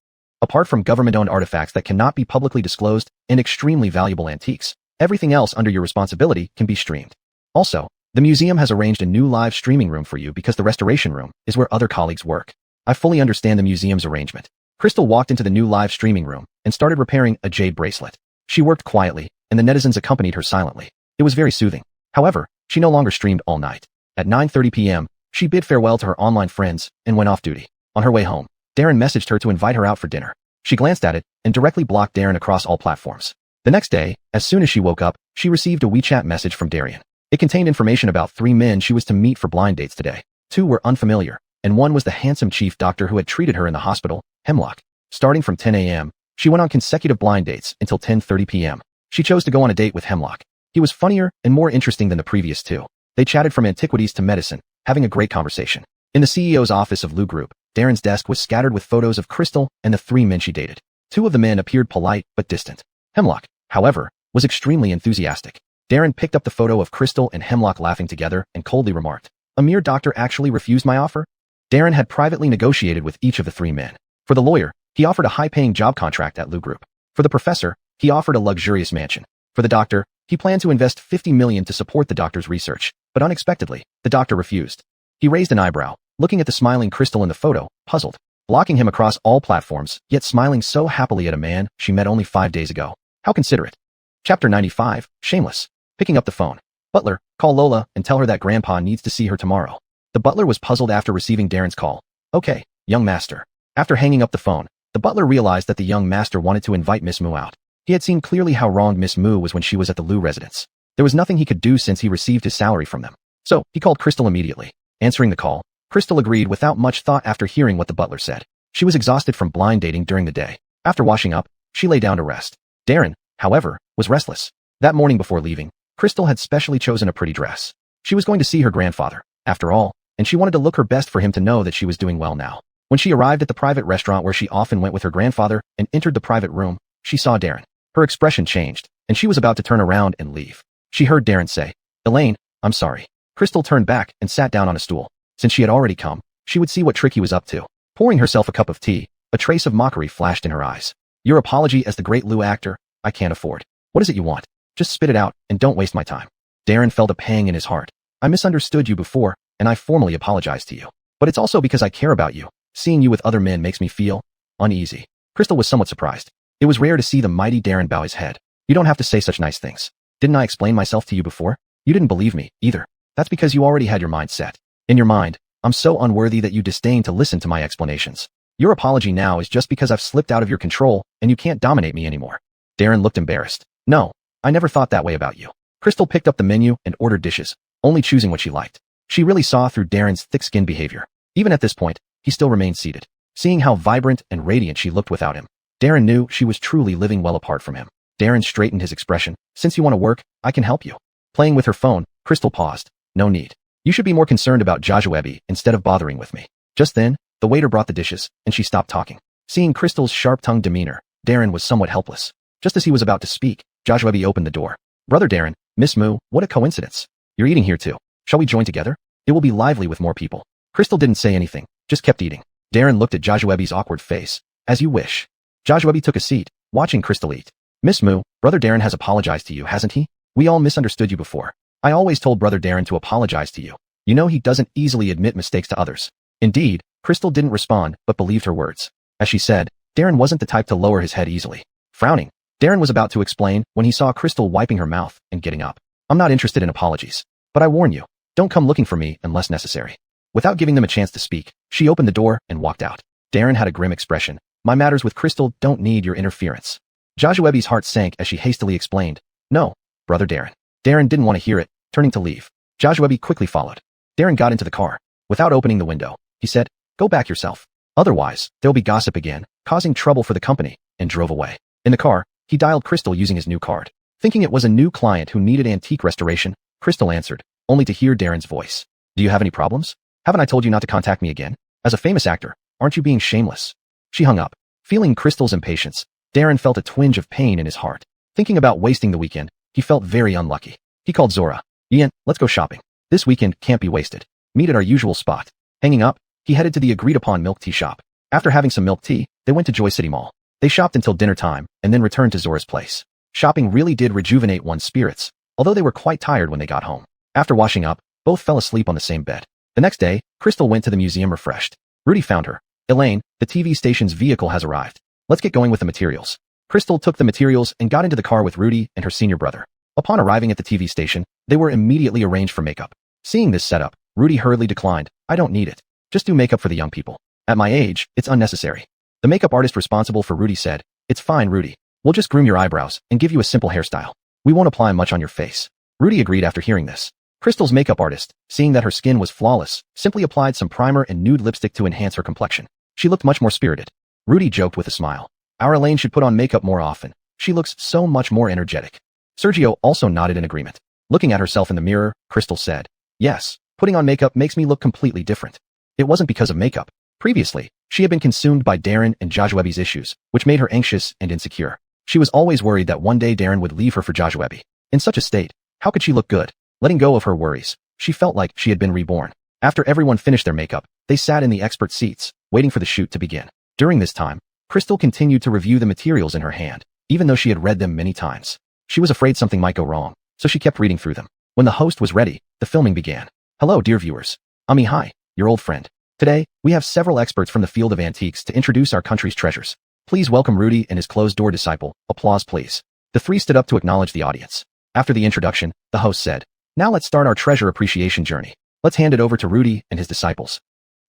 Apart from government-owned artifacts that cannot be publicly disclosed and extremely valuable antiques, everything else under your responsibility can be streamed. Also, the museum has arranged a new live streaming room for you because the restoration room is where other colleagues work. I fully understand the museum's arrangement. Crystal walked into the new live streaming room and started repairing a jade bracelet. She worked quietly, and the netizens accompanied her silently. It was very soothing. However, she no longer streamed all night. At 9:30 p.m., she bid farewell to her online friends and went off duty. On her way home, Darren messaged her to invite her out for dinner. She glanced at it and directly blocked Darren across all platforms. The next day, as soon as she woke up, she received a WeChat message from Darian. It contained information about 3 men she was to meet for blind dates today. 2 were unfamiliar, and 1 was the handsome chief doctor who had treated her in the hospital, Hemlock. Starting from 10 a.m., she went on consecutive blind dates until 10:30 p.m. She chose to go on a date with Hemlock. He was funnier and more interesting than the previous 2. They chatted from antiquities to medicine, having a great conversation. In the CEO's office of Lou Group, Darren's desk was scattered with photos of Crystal and the 3 men she dated. 2 of the men appeared polite but distant. Hemlock, however, was extremely enthusiastic. Darren picked up the photo of Crystal and Hemlock laughing together and coldly remarked, "A mere doctor actually refused my offer?" Darren had privately negotiated with each of the 3 men. For the lawyer, he offered a high-paying job contract at Lou Group. For the professor, he offered a luxurious mansion. For the doctor, he planned to invest $50 million to support the doctor's research, but unexpectedly, the doctor refused. He raised an eyebrow, looking at the smiling Crystal in the photo, puzzled, blocking him across all platforms, yet smiling so happily at a man she met only 5 days ago. How considerate. Chapter 95, Shameless. Picking up the phone. Butler, call Lola and tell her that Grandpa needs to see her tomorrow. The butler was puzzled after receiving Darren's call. Okay, young master. After hanging up the phone, the butler realized that the young master wanted to invite Miss Moo out. He had seen clearly how wronged Miss Moo was when she was at the Lou residence. There was nothing he could do since he received his salary from them. So, he called Crystal immediately. Answering the call, Crystal agreed without much thought after hearing what the butler said. She was exhausted from blind dating during the day. After washing up, she lay down to rest. Darren, however, was restless. That morning before leaving, Crystal had specially chosen a pretty dress. She was going to see her grandfather, after all, and she wanted to look her best for him to know that she was doing well now. When she arrived at the private restaurant where she often went with her grandfather and entered the private room, she saw Darren. Her expression changed, and she was about to turn around and leave. She heard Darren say, "Elaine, I'm sorry." Crystal turned back and sat down on a stool. Since she had already come, she would see what trick he was up to. Pouring herself a cup of tea, a trace of mockery flashed in her eyes. "Your apology as the great Lou actor, I can't afford. What is it you want? Just spit it out and don't waste my time." Darren felt a pang in his heart. "I misunderstood you before, and I formally apologize to you. But it's also because I care about you. Seeing you with other men makes me feel uneasy." Crystal was somewhat surprised. It was rare to see the mighty Darren bow his head. "You don't have to say such nice things. Didn't I explain myself to you before? You didn't believe me, either. That's because you already had your mind set. In your mind, I'm so unworthy that you disdain to listen to my explanations. Your apology now is just because I've slipped out of your control and you can't dominate me anymore." Darren looked embarrassed. "No, I never thought that way about you." Crystal picked up the menu and ordered dishes, only choosing what she liked. She really saw through Darren's thick-skinned behavior. Even at this point, he still remained seated. Seeing how vibrant and radiant she looked without him, Darren knew she was truly living well apart from him. Darren straightened his expression. "Since you want to work, I can help you." Playing with her phone, Crystal paused. "No need. You should be more concerned about Jajuebi instead of bothering with me." Just then, the waiter brought the dishes, and she stopped talking. Seeing Crystal's sharp-tongued demeanor, Darren was somewhat helpless. Just as he was about to speak, Jajuebi opened the door. "Brother Darren, Miss Moo, what a coincidence. You're eating here too. Shall we join together? It will be lively with more people." Crystal didn't say anything, just kept eating. Darren looked at Jajuebi's awkward face. "As you wish." Jajuebi took a seat, watching Crystal eat. "Miss Moo, Brother Darren has apologized to you, hasn't he? We all misunderstood you before. I always told Brother Darren to apologize to you. You know he doesn't easily admit mistakes to others." Indeed, Crystal didn't respond but believed her words. As she said, Darren wasn't the type to lower his head easily. Frowning, Darren was about to explain when he saw Crystal wiping her mouth and getting up. "I'm not interested in apologies. But I warn you, don't come looking for me unless necessary." Without giving them a chance to speak, she opened the door and walked out. Darren had a grim expression. "My matters with Crystal don't need your interference." Jajuebi's heart sank as she hastily explained, "No, Brother Darren." Darren didn't want to hear it, turning to leave. Jajuebi quickly followed. Darren got into the car. Without opening the window, he said, "Go back yourself. Otherwise, there'll be gossip again, causing trouble for the company," and drove away. In the car, he dialed Crystal using his new card. Thinking it was a new client who needed antique restoration, Crystal answered, only to hear Darren's voice. "Do you have any problems? Haven't I told you not to contact me again? As a famous actor, aren't you being shameless?" She hung up. Feeling Crystal's impatience, Darren felt a twinge of pain in his heart. Thinking about wasting the weekend, he felt very unlucky. He called Zora. "Ian, let's go shopping. This weekend can't be wasted. Meet at our usual spot." Hanging up, he headed to the agreed-upon milk tea shop. After having some milk tea, they went to Joy City Mall. They shopped until dinner time and then returned to Zora's place. Shopping really did rejuvenate one's spirits, although they were quite tired when they got home. After washing up, both fell asleep on the same bed. The next day, Crystal went to the museum refreshed. Rudy found her. "Elaine, the TV station's vehicle has arrived. Let's get going with the materials." Crystal took the materials and got into the car with Rudy and her senior brother. Upon arriving at the TV station, they were immediately arranged for makeup. Seeing this setup, Rudy hurriedly declined. "I don't need it. Just do makeup for the young people. At my age, it's unnecessary." The makeup artist responsible for Rudy said, "It's fine, Rudy. We'll just groom your eyebrows and give you a simple hairstyle. We won't apply much on your face. Rudy agreed after hearing this. Crystal's makeup artist, seeing that her skin was flawless, simply applied some primer and nude lipstick to enhance her complexion. She looked much more spirited. Rudy joked with a smile. Our Elaine should put on makeup more often. She looks so much more energetic. Sergio also nodded in agreement. Looking at herself in the mirror, Crystal said, yes, putting on makeup makes me look completely different. It wasn't because of makeup. Previously, she had been consumed by Darren and Joshua issues, which made her anxious and insecure. She was always worried that one day Darren would leave her for Joshua. In such a state, how could she look good? Letting go of her worries, she felt like she had been reborn. After everyone finished their makeup, they sat in the expert seats, waiting for the shoot to begin. During this time, Crystal continued to review the materials in her hand, even though she had read them many times. She was afraid something might go wrong, so she kept reading through them. When the host was ready, the filming began. Hello, dear viewers. Hi, your old friend. Today, we have several experts from the field of antiques to introduce our country's treasures. Please welcome Rudy and his closed-door disciple. Applause, please. The three stood up to acknowledge the audience. After the introduction, the host said, now let's start our treasure appreciation journey. Let's hand it over to Rudy and his disciples.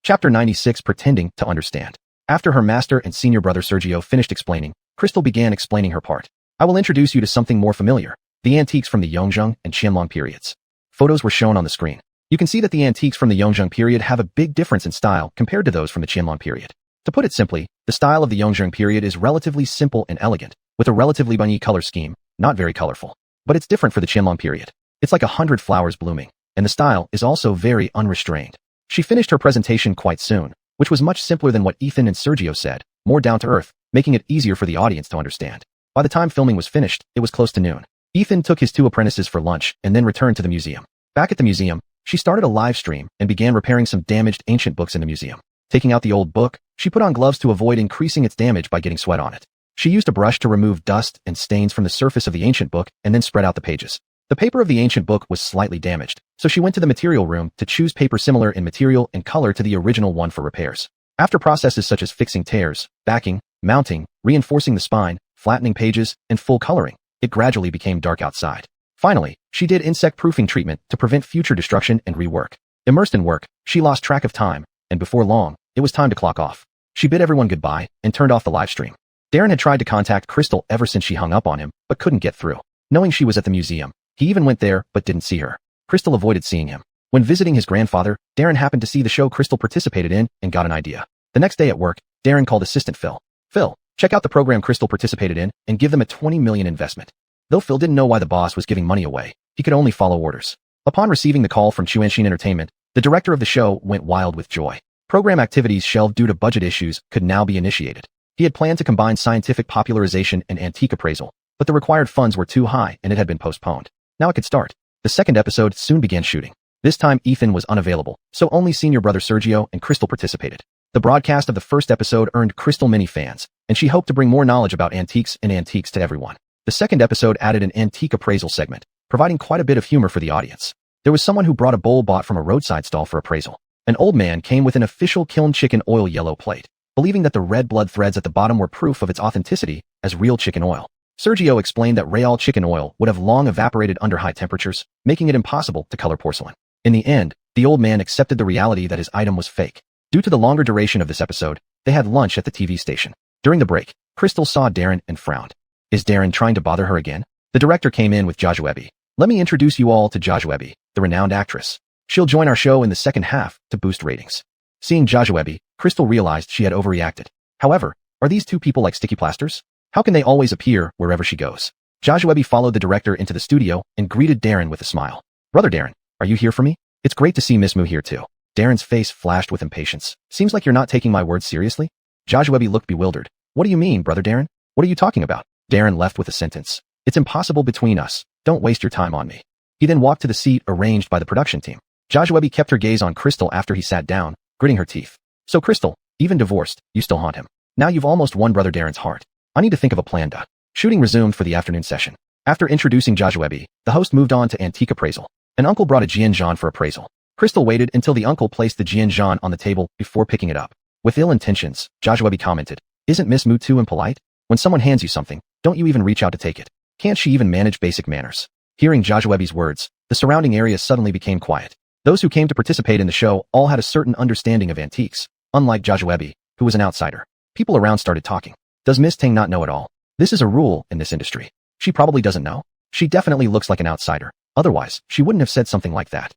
Chapter 96, Pretending to Understand. After her master and senior brother Sergio finished explaining, Crystal began explaining her part. I will introduce you to something more familiar, the antiques from the Yongjung and Qianlong periods. Photos were shown on the screen. You can see that the antiques from the Yongjung period have a big difference in style compared to those from the Qianlong period. To put it simply, the style of the Yongjung period is relatively simple and elegant, with a relatively bunny color scheme, not very colorful. But it's different for the Qianlong period. It's like 100 flowers blooming, and the style is also very unrestrained. She finished her presentation quite soon, which was much simpler than what Ethan and Sergio said, more down to earth, making it easier for the audience to understand. By the time filming was finished, it was close to noon. Ethan took his two apprentices for lunch and then returned to the museum. Back at the museum, she started a live stream and began repairing some damaged ancient books in the museum. Taking out the old book, she put on gloves to avoid increasing its damage by getting sweat on it. She used a brush to remove dust and stains from the surface of the ancient book and then spread out the pages. The paper of the ancient book was slightly damaged, so she went to the material room to choose paper similar in material and color to the original one for repairs. After processes such as fixing tears, backing, mounting, reinforcing the spine, flattening pages, and full coloring, it gradually became dark outside. Finally, she did insect-proofing treatment to prevent future destruction and rework. Immersed in work, she lost track of time, and before long, it was time to clock off. She bid everyone goodbye and turned off the live stream. Darren had tried to contact Crystal ever since she hung up on him, but couldn't get through. Knowing she was at the museum, he even went there but didn't see her. Crystal avoided seeing him. When visiting his grandfather, Darren happened to see the show Crystal participated in and got an idea. The next day at work, Darren called assistant Phil. Phil, check out the program Crystal participated in and give them a $20 million investment. Though Phil didn't know why the boss was giving money away, he could only follow orders. Upon receiving the call from Chuanshin Entertainment, the director of the show went wild with joy. Program activities shelved due to budget issues could now be initiated. He had planned to combine scientific popularization and antique appraisal, but the required funds were too high and it had been postponed. Now it could start. The second episode soon began shooting. This time Ethan was unavailable, so only senior brother Sergio and Crystal participated. The broadcast of the first episode earned Crystal many fans, and she hoped to bring more knowledge about antiques and antiques to everyone. The second episode added an antique appraisal segment, providing quite a bit of humor for the audience. There was someone who brought a bowl bought from a roadside stall for appraisal. An old man came with an official kiln chicken oil yellow plate, believing that the red blood threads at the bottom were proof of its authenticity as real chicken oil. Sergio explained that real chicken oil would have long evaporated under high temperatures, making it impossible to color porcelain. In the end, the old man accepted the reality that his item was fake. Due to the longer duration of this episode, they had lunch at the TV station. During the break, Crystal saw Darren and frowned. Is Darren trying to bother her again? The director came in with Joshua. Let me introduce you all to Joshua, the renowned actress. She'll join our show in the second half to boost ratings. Seeing Joshua, Crystal realized she had overreacted. However, are these two people like sticky plasters? How can they always appear wherever she goes? Joshua followed the director into the studio and greeted Darren with a smile. Brother Darren, are you here for me? It's great to see Miss Moo here too. Darren's face flashed with impatience. Seems like you're not taking my words seriously? Joshua looked bewildered. What do you mean, brother Darren? What are you talking about? Darren left with a sentence. It's impossible between us. Don't waste your time on me. He then walked to the seat arranged by the production team. Joshua kept her gaze on Crystal after he sat down, gritting her teeth. So Crystal, even divorced, you still haunt him. Now you've almost won brother Darren's heart. I need to think of a plan. Shooting resumed for the afternoon session. After introducing Joshua, the host moved on to antique appraisal. An uncle brought a Jianzhan for appraisal. Crystal waited until the uncle placed the Jianzhan on the table before picking it up. With ill intentions, Joshua commented, Isn't Miss Moo too impolite? When someone hands you something, don't you even reach out to take it? Can't she even manage basic manners? Hearing Joshua's words, the surrounding area suddenly became quiet. Those who came to participate in the show all had a certain understanding of antiques, unlike Joshua, who was an outsider. People around started talking. Does Miss Tang not know at all? This is a rule in this industry. She probably doesn't know. She definitely looks like an outsider. Otherwise, she wouldn't have said something like that.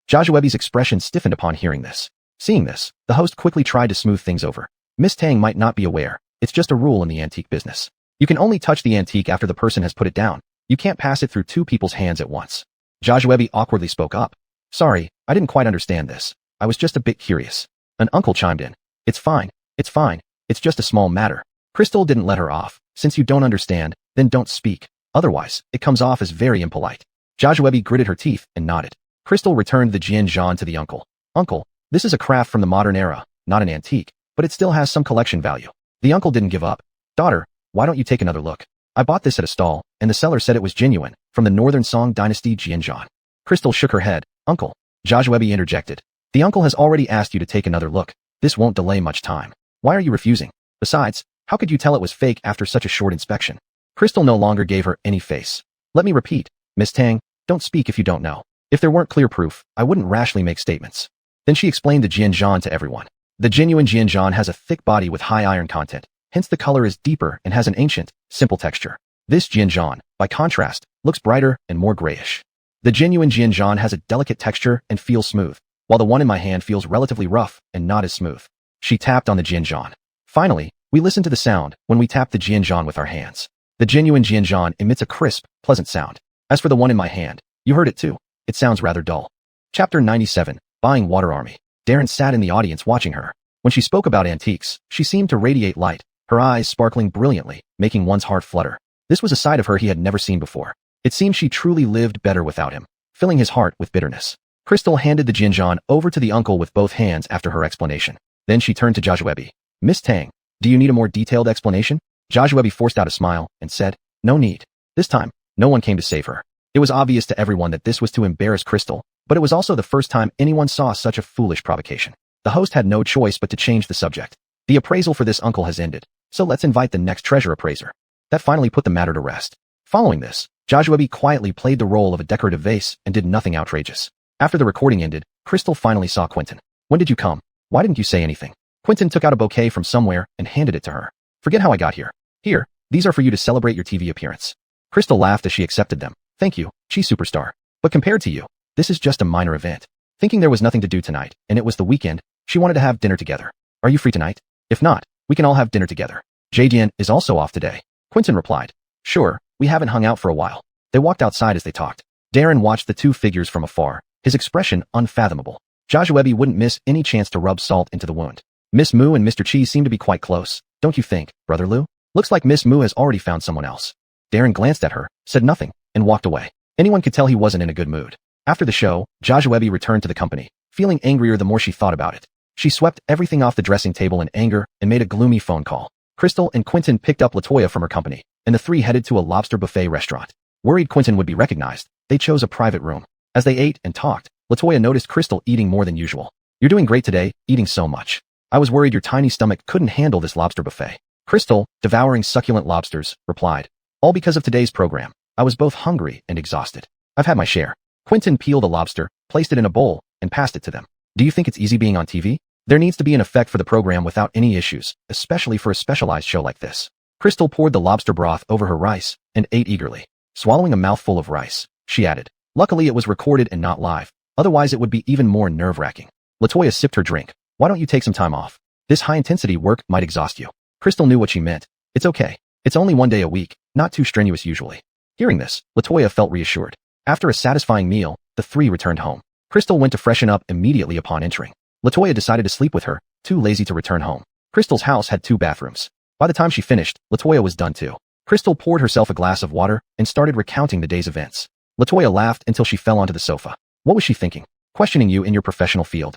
Joshua expression stiffened upon hearing this. Seeing this, the host quickly tried to smooth things over. Miss Tang might not be aware. It's just a rule in the antique business. You can only touch the antique after the person has put it down. You can't pass it through two people's hands at once. Joshua awkwardly spoke up. Sorry, I didn't quite understand this. I was just a bit curious. An uncle chimed in. It's fine. It's fine. It's just a small matter. Crystal didn't let her off. Since you don't understand, then don't speak. Otherwise, it comes off as very impolite. Joshua gritted her teeth and nodded. Crystal returned the jianzhan to the uncle. Uncle, this is a craft from the modern era, not an antique, but it still has some collection value. The uncle didn't give up. Daughter, why don't you take another look? I bought this at a stall, and the seller said it was genuine, from the Northern Song Dynasty jianzhan. Crystal shook her head. Uncle. Joshua interjected. The uncle has already asked you to take another look. This won't delay much time. Why are you refusing? Besides, how could you tell it was fake after such a short inspection? Crystal no longer gave her any face. Let me repeat, Miss Tang, don't speak if you don't know. If there weren't clear proof, I wouldn't rashly make statements. Then she explained the jianzhan to everyone. The genuine jianzhan has a thick body with high iron content, hence the color is deeper and has an ancient, simple texture. This jianzhan, by contrast, looks brighter and more grayish. The genuine jianzhan has a delicate texture and feels smooth, while the one in my hand feels relatively rough and not as smooth. She tapped on the jianzhan. Finally, we listen to the sound when we tap the jianzhan with our hands. The genuine jianzhan emits a crisp, pleasant sound. As for the one in my hand, you heard it too. It sounds rather dull. Chapter 97, Buying Water Army. Darren sat in the audience watching her. When she spoke about antiques, she seemed to radiate light, her eyes sparkling brilliantly, making one's heart flutter. This was a side of her he had never seen before. It seemed she truly lived better without him, filling his heart with bitterness. Crystal handed the jianzhan over to the uncle with both hands after her explanation. Then she turned to Joshua. Miss Tang, do you need a more detailed explanation? Joshua forced out a smile and said, no need. This time, no one came to save her. It was obvious to everyone that this was to embarrass Crystal, but it was also the first time anyone saw such a foolish provocation. The host had no choice but to change the subject. The appraisal for this uncle has ended, so let's invite the next treasure appraiser. That finally put the matter to rest. Following this, Joshua quietly played the role of a decorative vase and did nothing outrageous. After the recording ended, Crystal finally saw Quentin. When did you come? Why didn't you say anything? Quentin took out a bouquet from somewhere and handed it to her. Forget how I got here. Here, these are for you to celebrate your TV appearance. Crystal laughed as she accepted them. Thank you, Chi Superstar. But compared to you, this is just a minor event. Thinking there was nothing to do tonight, and it was the weekend, she wanted to have dinner together. Are you free tonight? If not, we can all have dinner together. Jadian is also off today. Quentin replied. Sure, we haven't hung out for a while. They walked outside as they talked. Darren watched the two figures from afar, his expression unfathomable. Joshua wouldn't miss any chance to rub salt into the wound. Miss Moo and Mr. Chi seem to be quite close, don't you think, Brother Lou? Looks like Miss Moo has already found someone else. Darren glanced at her, said nothing, and walked away. Anyone could tell he wasn't in a good mood. After the show, Joshua returned to the company, feeling angrier the more she thought about it. She swept everything off the dressing table in anger and made a gloomy phone call. Crystal and Quentin picked up Latoya from her company, and the three headed to a lobster buffet restaurant. Worried Quentin would be recognized, they chose a private room. As they ate and talked, Latoya noticed Crystal eating more than usual. You're doing great today, eating so much. I was worried your tiny stomach couldn't handle this lobster buffet. Crystal, devouring succulent lobsters, replied. All because of today's program. I was both hungry and exhausted. I've had my share. Quentin peeled a lobster, placed it in a bowl, and passed it to them. Do you think it's easy being on TV? There needs to be an effect for the program without any issues, especially for a specialized show like this. Crystal poured the lobster broth over her rice and ate eagerly. Swallowing a mouthful of rice, she added. Luckily it was recorded and not live, otherwise it would be even more nerve-wracking. Latoya sipped her drink. Why don't you take some time off? This high-intensity work might exhaust you. Crystal knew what she meant. It's okay. It's only one day a week, not too strenuous usually. Hearing this, Latoya felt reassured. After a satisfying meal, the three returned home. Crystal went to freshen up immediately upon entering. Latoya decided to sleep with her, too lazy to return home. Crystal's house had 2 bathrooms. By the time she finished, Latoya was done too. Crystal poured herself a glass of water and started recounting the day's events. Latoya laughed until she fell onto the sofa. What was she thinking? Questioning you in your professional field.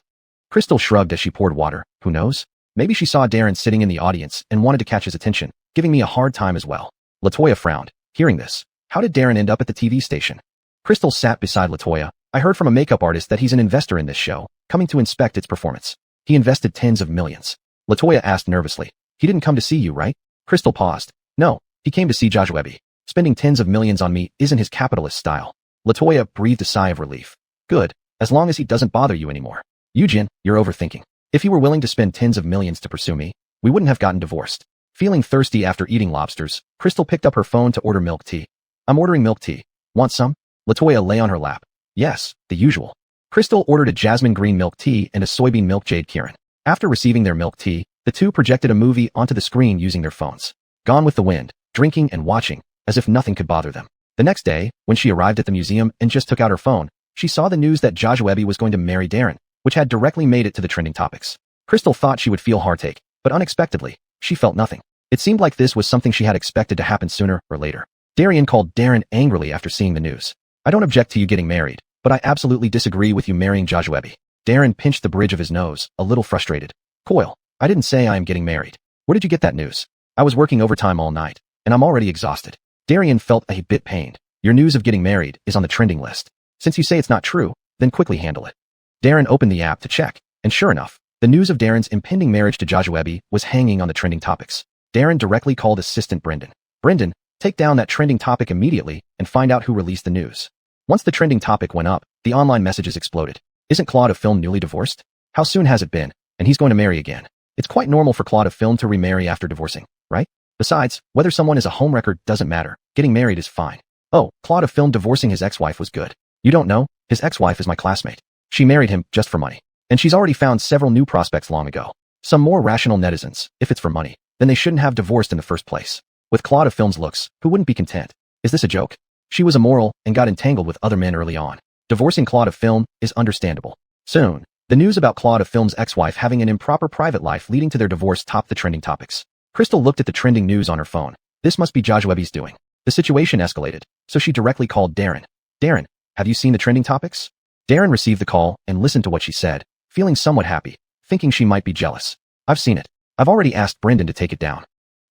Crystal shrugged as she poured water. Who knows? Maybe she saw Darren sitting in the audience and wanted to catch his attention, giving me a hard time as well. Latoya frowned. Hearing this, how did Darren end up at the TV station? Crystal sat beside Latoya. I heard from a makeup artist that he's an investor in this show, coming to inspect its performance. He invested tens of millions. Latoya asked nervously. He didn't come to see you, right? Crystal paused. No, he came to see Joshua. Spending tens of millions on me isn't his capitalist style. Latoya breathed a sigh of relief. Good, as long as he doesn't bother you anymore. Eugene, you're overthinking. If he were willing to spend tens of millions to pursue me, we wouldn't have gotten divorced. Feeling thirsty after eating lobsters, Crystal picked up her phone to order milk tea. I'm ordering milk tea. Want some? Latoya lay on her lap. Yes, the usual. Crystal ordered a jasmine green milk tea and a soybean milk jade Kirin. After receiving their milk tea, the two projected a movie onto the screen using their phones. Gone with the wind, drinking and watching, as if nothing could bother them. The next day, when she arrived at the museum and just took out her phone, she saw the news that Joshua was going to marry Darren, which had directly made it to the trending topics. Crystal thought she would feel heartache, but unexpectedly, she felt nothing. It seemed like this was something she had expected to happen sooner or later. Darian called Darren angrily after seeing the news. I don't object to you getting married, but I absolutely disagree with you marrying Joshua. Darren pinched the bridge of his nose, a little frustrated. Coyle, I didn't say I am getting married. Where did you get that news? I was working overtime all night, and I'm already exhausted. Darian felt a bit pained. Your news of getting married is on the trending list. Since you say it's not true, then quickly handle it. Darren opened the app to check, and sure enough, the news of Darren's impending marriage to Joshua was hanging on the trending topics. Darren directly called assistant Brendan. Brendan, take down that trending topic immediately and find out who released the news. Once the trending topic went up, the online messages exploded. Isn't Claude of Film newly divorced? How soon has it been? And he's going to marry again. It's quite normal for Claude of Film to remarry after divorcing, right? Besides, whether someone is a homewrecker doesn't matter. Getting married is fine. Oh, Claude of Film divorcing his ex-wife was good. You don't know? His ex-wife is my classmate. She married him just for money. And she's already found several new prospects long ago. Some more rational netizens, if it's for money, then they shouldn't have divorced in the first place. With Claude of Film's looks, who wouldn't be content? Is this a joke? She was immoral and got entangled with other men early on. Divorcing Claude of Film is understandable. Soon, the news about Claude of Film's ex-wife having an improper private life leading to their divorce topped the trending topics. Crystal looked at the trending news on her phone. This must be Joshua's doing. The situation escalated, so she directly called Darren. Darren, have you seen the trending topics? Darren received the call and listened to what she said, feeling somewhat happy, thinking she might be jealous. I've seen it. I've already asked Brendan to take it down.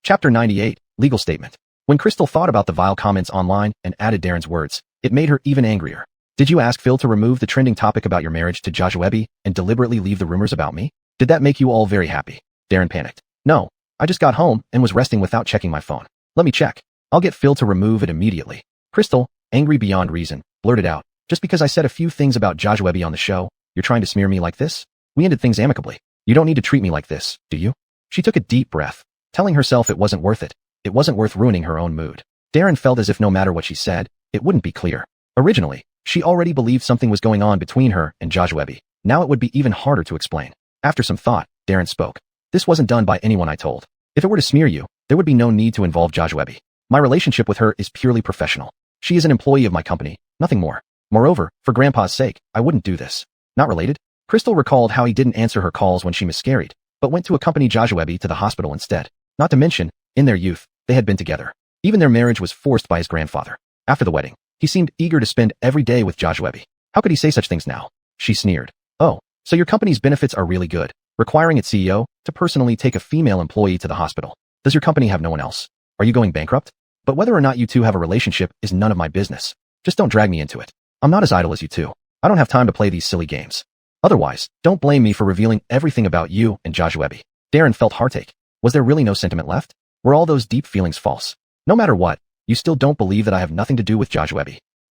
Chapter 98, Legal Statement. When Crystal thought about the vile comments online and added Darren's words, it made her even angrier. Did you ask Phil to remove the trending topic about your marriage to Joshua and deliberately leave the rumors about me? Did that make you all very happy? Darren panicked. No, I just got home and was resting without checking my phone. Let me check. I'll get Phil to remove it immediately. Crystal, angry beyond reason, blurted out. Just because I said a few things about Joshua on the show, you're trying to smear me like this? We ended things amicably. You don't need to treat me like this, do you? She took a deep breath, telling herself it wasn't worth it. It wasn't worth ruining her own mood. Darren felt as if no matter what she said, it wouldn't be clear. Originally, she already believed something was going on between her and Joshua. Now it would be even harder to explain. After some thought, Darren spoke. This wasn't done by anyone I told. If it were to smear you, there would be no need to involve Joshua. My relationship with her is purely professional. She is an employee of my company, nothing more. Moreover, for Grandpa's sake, I wouldn't do this. Not related? Crystal recalled how he didn't answer her calls when she miscarried, but went to accompany Joshua to the hospital instead. Not to mention, in their youth, they had been together. Even their marriage was forced by his grandfather. After the wedding, he seemed eager to spend every day with Joshua. How could he say such things now? She sneered. Oh, so your company's benefits are really good, requiring its CEO to personally take a female employee to the hospital. Does your company have no one else? Are you going bankrupt? But whether or not you two have a relationship is none of my business. Just don't drag me into it. I'm not as idle as you two. I don't have time to play these silly games. Otherwise, don't blame me for revealing everything about you and Joshua. Darren felt heartache. Was there really no sentiment left? Were all those deep feelings false? No matter what, you still don't believe that I have nothing to do with Joshua.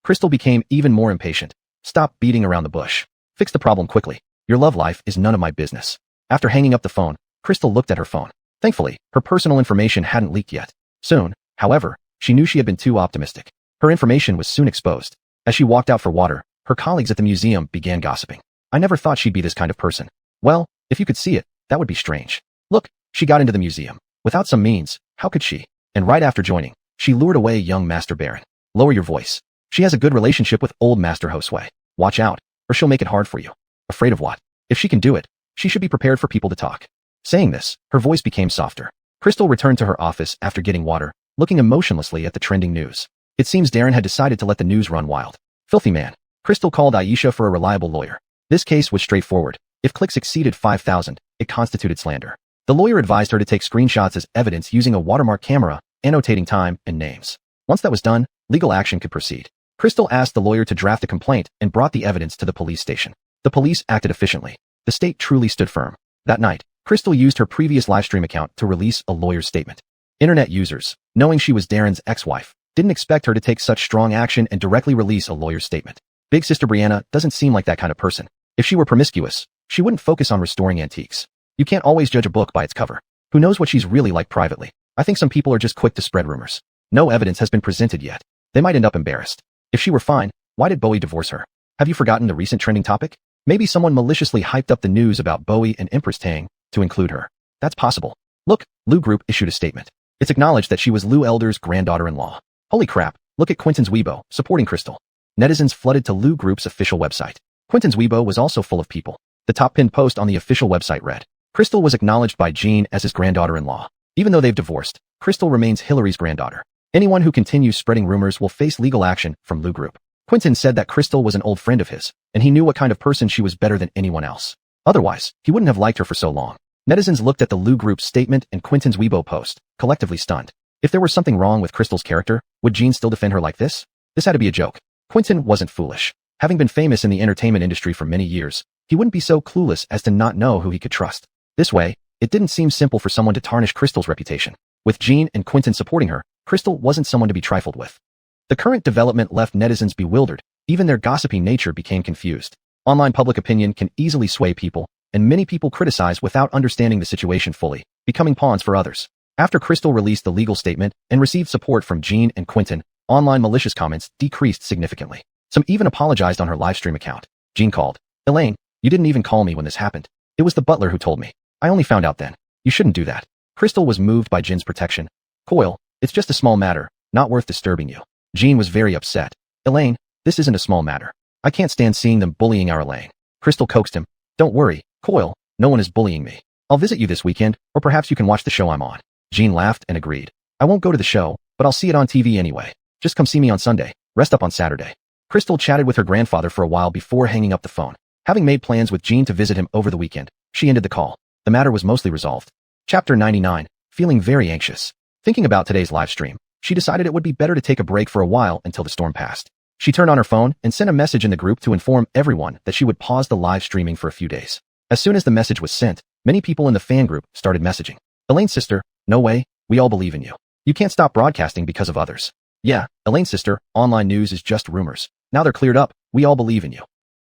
Crystal became even more impatient. Stop beating around the bush. Fix the problem quickly. Your love life is none of my business. After hanging up the phone, Crystal looked at her phone. Thankfully, her personal information hadn't leaked yet. Soon, however, she knew she had been too optimistic. Her information was soon exposed. As she walked out for water, her colleagues at the museum began gossiping. I never thought she'd be this kind of person. Well, if you could see it, that would be strange. Look, she got into the museum. Without some means, how could she? And right after joining, she lured away young Master Baron. Lower your voice. She has a good relationship with old Master Josue. Watch out, or she'll make it hard for you. Afraid of what? If she can do it, she should be prepared for people to talk. Saying this, her voice became softer. Crystal returned to her office after getting water, looking emotionlessly at the trending news. It seems Darren had decided to let the news run wild. Filthy man. Crystal called Aisha for a reliable lawyer. This case was straightforward. If clicks exceeded 5,000, it constituted slander. The lawyer advised her to take screenshots as evidence using a watermark camera, annotating time and names. Once that was done, legal action could proceed. Crystal asked the lawyer to draft a complaint and brought the evidence to the police station. The police acted efficiently. The state truly stood firm. That night, Crystal used her previous livestream account to release a lawyer's statement. Internet users, knowing she was Darren's ex-wife, didn't expect her to take such strong action and directly release a lawyer's statement. Big Sister Brianna doesn't seem like that kind of person. If she were promiscuous, she wouldn't focus on restoring antiques. You can't always judge a book by its cover. Who knows what she's really like privately? I think some people are just quick to spread rumors. No evidence has been presented yet. They might end up embarrassed. If she were fine, why did Bowie divorce her? Have you forgotten the recent trending topic? Maybe someone maliciously hyped up the news about Bowie and Empress Tang to include her. That's possible. Look, Lou Group issued a statement. It's acknowledged that she was Lou Elder's granddaughter-in-law. Holy crap, look at Quentin's Weibo, supporting Crystal. Netizens flooded to Lou Group's official website. Quentin's Weibo was also full of people. The top pinned post on the official website read, Crystal was acknowledged by Jean as his granddaughter-in-law. Even though they've divorced, Crystal remains Hillary's granddaughter. Anyone who continues spreading rumors will face legal action from Lou Group. Quentin said that Crystal was an old friend of his, and he knew what kind of person she was better than anyone else. Otherwise, he wouldn't have liked her for so long. Netizens looked at the Lou Group's statement and Quentin's Weibo post, collectively stunned. If there was something wrong with Crystal's character, would Jean still defend her like this? This had to be a joke. Quentin wasn't foolish. Having been famous in the entertainment industry for many years, he wouldn't be so clueless as to not know who he could trust. This way, it didn't seem simple for someone to tarnish Crystal's reputation. With Jean and Quentin supporting her, Crystal wasn't someone to be trifled with. The current development left netizens bewildered. Even their gossipy nature became confused. Online public opinion can easily sway people, and many people criticize without understanding the situation fully, becoming pawns for others. After Crystal released the legal statement and received support from Jean and Quentin, online malicious comments decreased significantly. Some even apologized on her livestream account. Jean called, Elaine, you didn't even call me when this happened. It was the butler who told me. I only found out then. You shouldn't do that. Crystal was moved by Jean's protection. Coyle, it's just a small matter, not worth disturbing you. Jean was very upset. Elaine, this isn't a small matter. I can't stand seeing them bullying our Elaine. Crystal coaxed him. Don't worry, Coyle, no one is bullying me. I'll visit you this weekend, or perhaps you can watch the show I'm on. Jean laughed and agreed. I won't go to the show, but I'll see it on TV anyway. Just come see me on Sunday, rest up on Saturday. Crystal chatted with her grandfather for a while before hanging up the phone. Having made plans with Jean to visit him over the weekend, she ended the call. The matter was mostly resolved. Chapter 99, feeling very anxious. Thinking about today's live stream, she decided it would be better to take a break for a while until the storm passed. She turned on her phone and sent a message in the group to inform everyone that she would pause the live streaming for a few days. As soon as the message was sent, many people in the fan group started messaging. Elaine's sister, no way, we all believe in you. You can't stop broadcasting because of others. Yeah, Elaine's sister, online news is just rumors. Now they're cleared up, we all believe in you.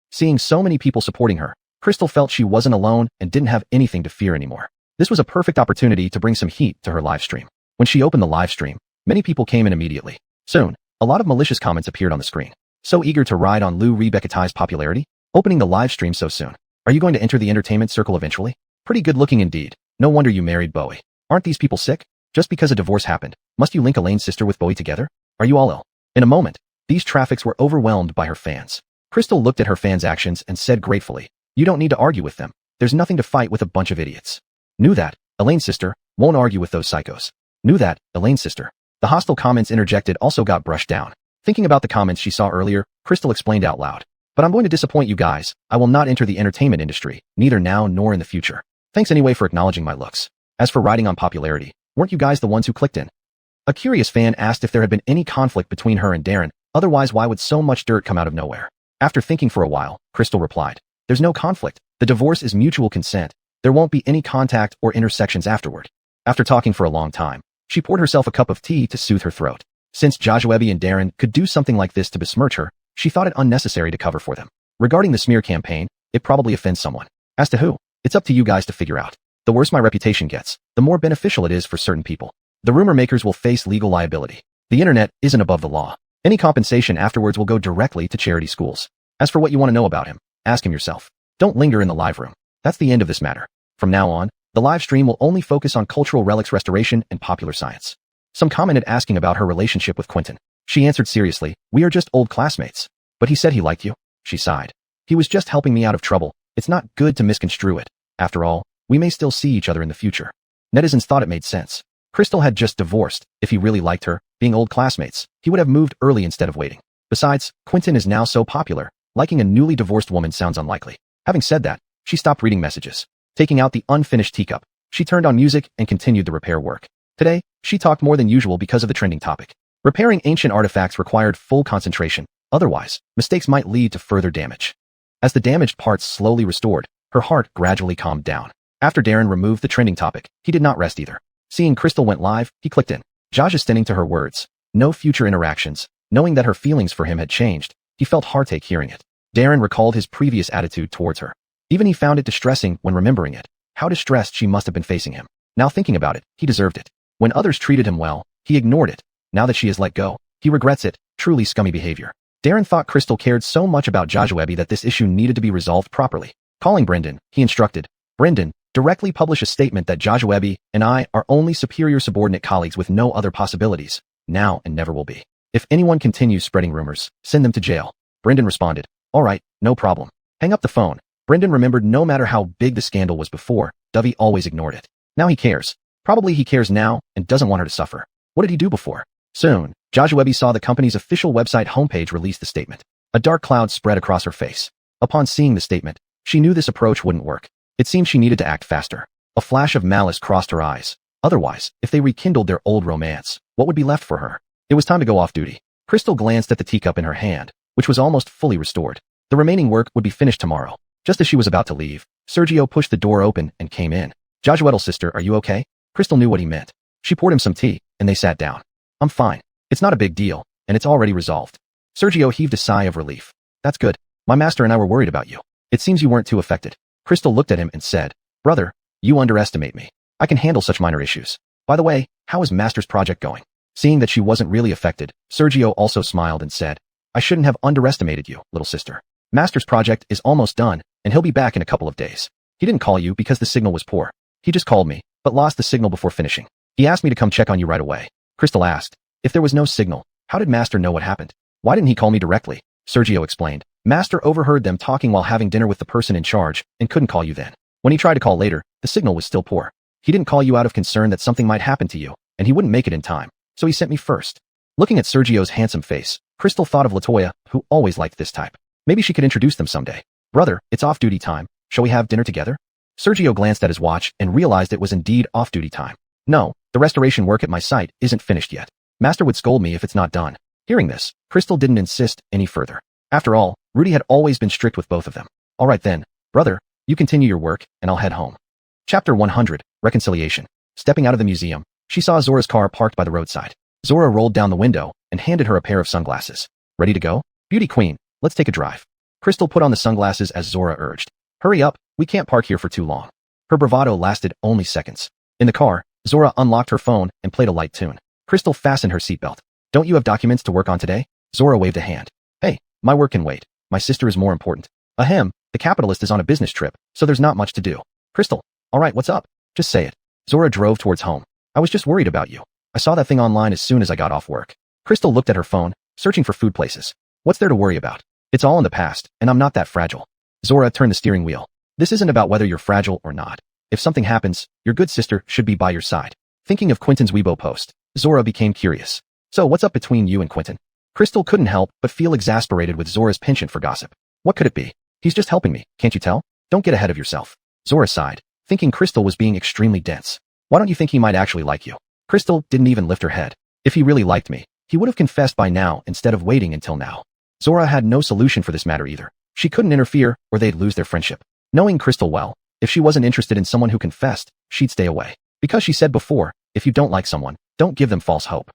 Seeing so many people supporting her, Crystal felt she wasn't alone and didn't have anything to fear anymore. This was a perfect opportunity to bring some heat to her live stream. When she opened the live stream, many people came in immediately. Soon, a lot of malicious comments appeared on the screen. So eager to ride on Lou Rebecca Ty's popularity? Opening the live stream so soon. Are you going to enter the entertainment circle eventually? Pretty good looking indeed. No wonder you married Bowie. Aren't these people sick? Just because a divorce happened, must you link Elaine's sister with Bowie together? Are you all ill? In a moment, these traffics were overwhelmed by her fans. Crystal looked at her fans' actions and said gratefully, you don't need to argue with them. There's nothing to fight with a bunch of idiots. Knew that, Elaine's sister, won't argue with those psychos. Knew that, Elaine's sister. The hostile comments interjected also got brushed down. Thinking about the comments she saw earlier, Crystal explained out loud. But I'm going to disappoint you guys. I will not enter the entertainment industry, neither now nor in the future. Thanks anyway for acknowledging my looks. As for riding on popularity, weren't you guys the ones who clicked in? A curious fan asked if there had been any conflict between her and Darren, otherwise why would so much dirt come out of nowhere? After thinking for a while, Crystal replied, there's no conflict. The divorce is mutual consent. There won't be any contact or intersections afterward. After talking for a long time, she poured herself a cup of tea to soothe her throat. Since Joshua and Darren could do something like this to besmirch her, she thought it unnecessary to cover for them. Regarding the smear campaign, it probably offends someone. As to who, it's up to you guys to figure out. The worse my reputation gets, the more beneficial it is for certain people. The rumor makers will face legal liability. The internet isn't above the law. Any compensation afterwards will go directly to charity schools. As for what you want to know about him, ask him yourself. Don't linger in the live room. That's the end of this matter. From now on, the live stream will only focus on cultural relics restoration and popular science. Some commented asking about her relationship with Quentin. She answered seriously, we are just old classmates. But he said he liked you. She sighed. He was just helping me out of trouble. It's not good to misconstrue it. After all, we may still see each other in the future. Netizens thought it made sense. Crystal had just divorced. If he really liked her, being old classmates, he would have moved early instead of waiting. Besides, Quentin is now so popular. Liking a newly divorced woman sounds unlikely. Having said that, she stopped reading messages. Taking out the unfinished teacup, she turned on music and continued the repair work. Today, she talked more than usual because of the trending topic. Repairing ancient artifacts required full concentration. Otherwise, mistakes might lead to further damage. As the damaged parts slowly restored, her heart gradually calmed down. After Darren removed the trending topic, he did not rest either. Seeing Crystal went live, he clicked in. Josh is standing to her words. No future interactions. Knowing that her feelings for him had changed, he felt heartache hearing it. Darren recalled his previous attitude towards her. Even he found it distressing when remembering it. How distressed she must have been facing him. Now thinking about it, he deserved it. When others treated him well, he ignored it. Now that she has let go, he regrets it. Truly scummy behavior. Darren thought Crystal cared so much about Joshua that this issue needed to be resolved properly. Calling Brendan, he instructed, Brendan, directly publish a statement that Joshua and I are only superior subordinate colleagues with no other possibilities, now and never will be. If anyone continues spreading rumors, send them to jail. Brendan responded, all right, no problem. Hang up the phone. Brendan remembered no matter how big the scandal was before, Dovey always ignored it. Now he cares. Probably he cares now and doesn't want her to suffer. What did he do before? Soon, Joshua saw the company's official website homepage release the statement. A dark cloud spread across her face. Upon seeing the statement, she knew this approach wouldn't work. It seemed she needed to act faster. A flash of malice crossed her eyes. Otherwise, if they rekindled their old romance, what would be left for her? It was time to go off duty. Crystal glanced at the teacup in her hand, which was almost fully restored. The remaining work would be finished tomorrow. Just as she was about to leave, Sergio pushed the door open and came in. Joshua's sister, are you okay? Crystal knew what he meant. She poured him some tea, and they sat down. I'm fine. It's not a big deal, and it's already resolved. Sergio heaved a sigh of relief. That's good. My master and I were worried about you. It seems you weren't too affected. Crystal looked at him and said, brother, you underestimate me. I can handle such minor issues. By the way, how is Master's project going? Seeing that she wasn't really affected, Sergio also smiled and said, I shouldn't have underestimated you, little sister. Master's project is almost done, and he'll be back in a couple of days. He didn't call you because the signal was poor. He just called me, but lost the signal before finishing. He asked me to come check on you right away. Crystal asked, if there was no signal, how did Master know what happened? Why didn't he call me directly? Sergio explained. Master overheard them talking while having dinner with the person in charge and couldn't call you then. When he tried to call later, the signal was still poor. He didn't call you out of concern that something might happen to you, and he wouldn't make it in time, so he sent me first. Looking at Sergio's handsome face, Crystal thought of Latoya, who always liked this type. Maybe she could introduce them someday. Brother, it's off-duty time. Shall we have dinner together? Sergio glanced at his watch and realized it was indeed off-duty time. No, the restoration work at my site isn't finished yet. Master would scold me if it's not done. Hearing this, Crystal didn't insist any further. After all, Rudy had always been strict with both of them. All right then, brother, you continue your work, and I'll head home. Chapter 100, Reconciliation. Stepping out of the museum, she saw Zora's car parked by the roadside. Zora rolled down the window and handed her a pair of sunglasses. Ready to go? Beauty queen, let's take a drive. Crystal put on the sunglasses as Zora urged. Hurry up, we can't park here for too long. Her bravado lasted only seconds. In the car, Zora unlocked her phone and played a light tune. Crystal fastened her seatbelt. Don't you have documents to work on today? Zora waved a hand. Hey, my work can wait. My sister is more important. Ahem, the capitalist is on a business trip, so there's not much to do. Crystal, all right, what's up? Just say it. Zora drove towards home. I was just worried about you. I saw that thing online as soon as I got off work. Crystal looked at her phone, searching for food places. What's there to worry about? It's all in the past, and I'm not that fragile. Zora turned the steering wheel. This isn't about whether you're fragile or not. If something happens, your good sister should be by your side. Thinking of Quentin's Weibo post, Zora became curious. So what's up between you and Quentin? Crystal couldn't help but feel exasperated with Zora's penchant for gossip. What could it be? He's just helping me, can't you tell? Don't get ahead of yourself. Zora sighed, thinking Crystal was being extremely dense. Why don't you think he might actually like you? Crystal didn't even lift her head. If he really liked me, he would have confessed by now instead of waiting until now. Zora had no solution for this matter either. She couldn't interfere or they'd lose their friendship. Knowing Crystal well, if she wasn't interested in someone who confessed, she'd stay away. Because she said before, if you don't like someone, don't give them false hope.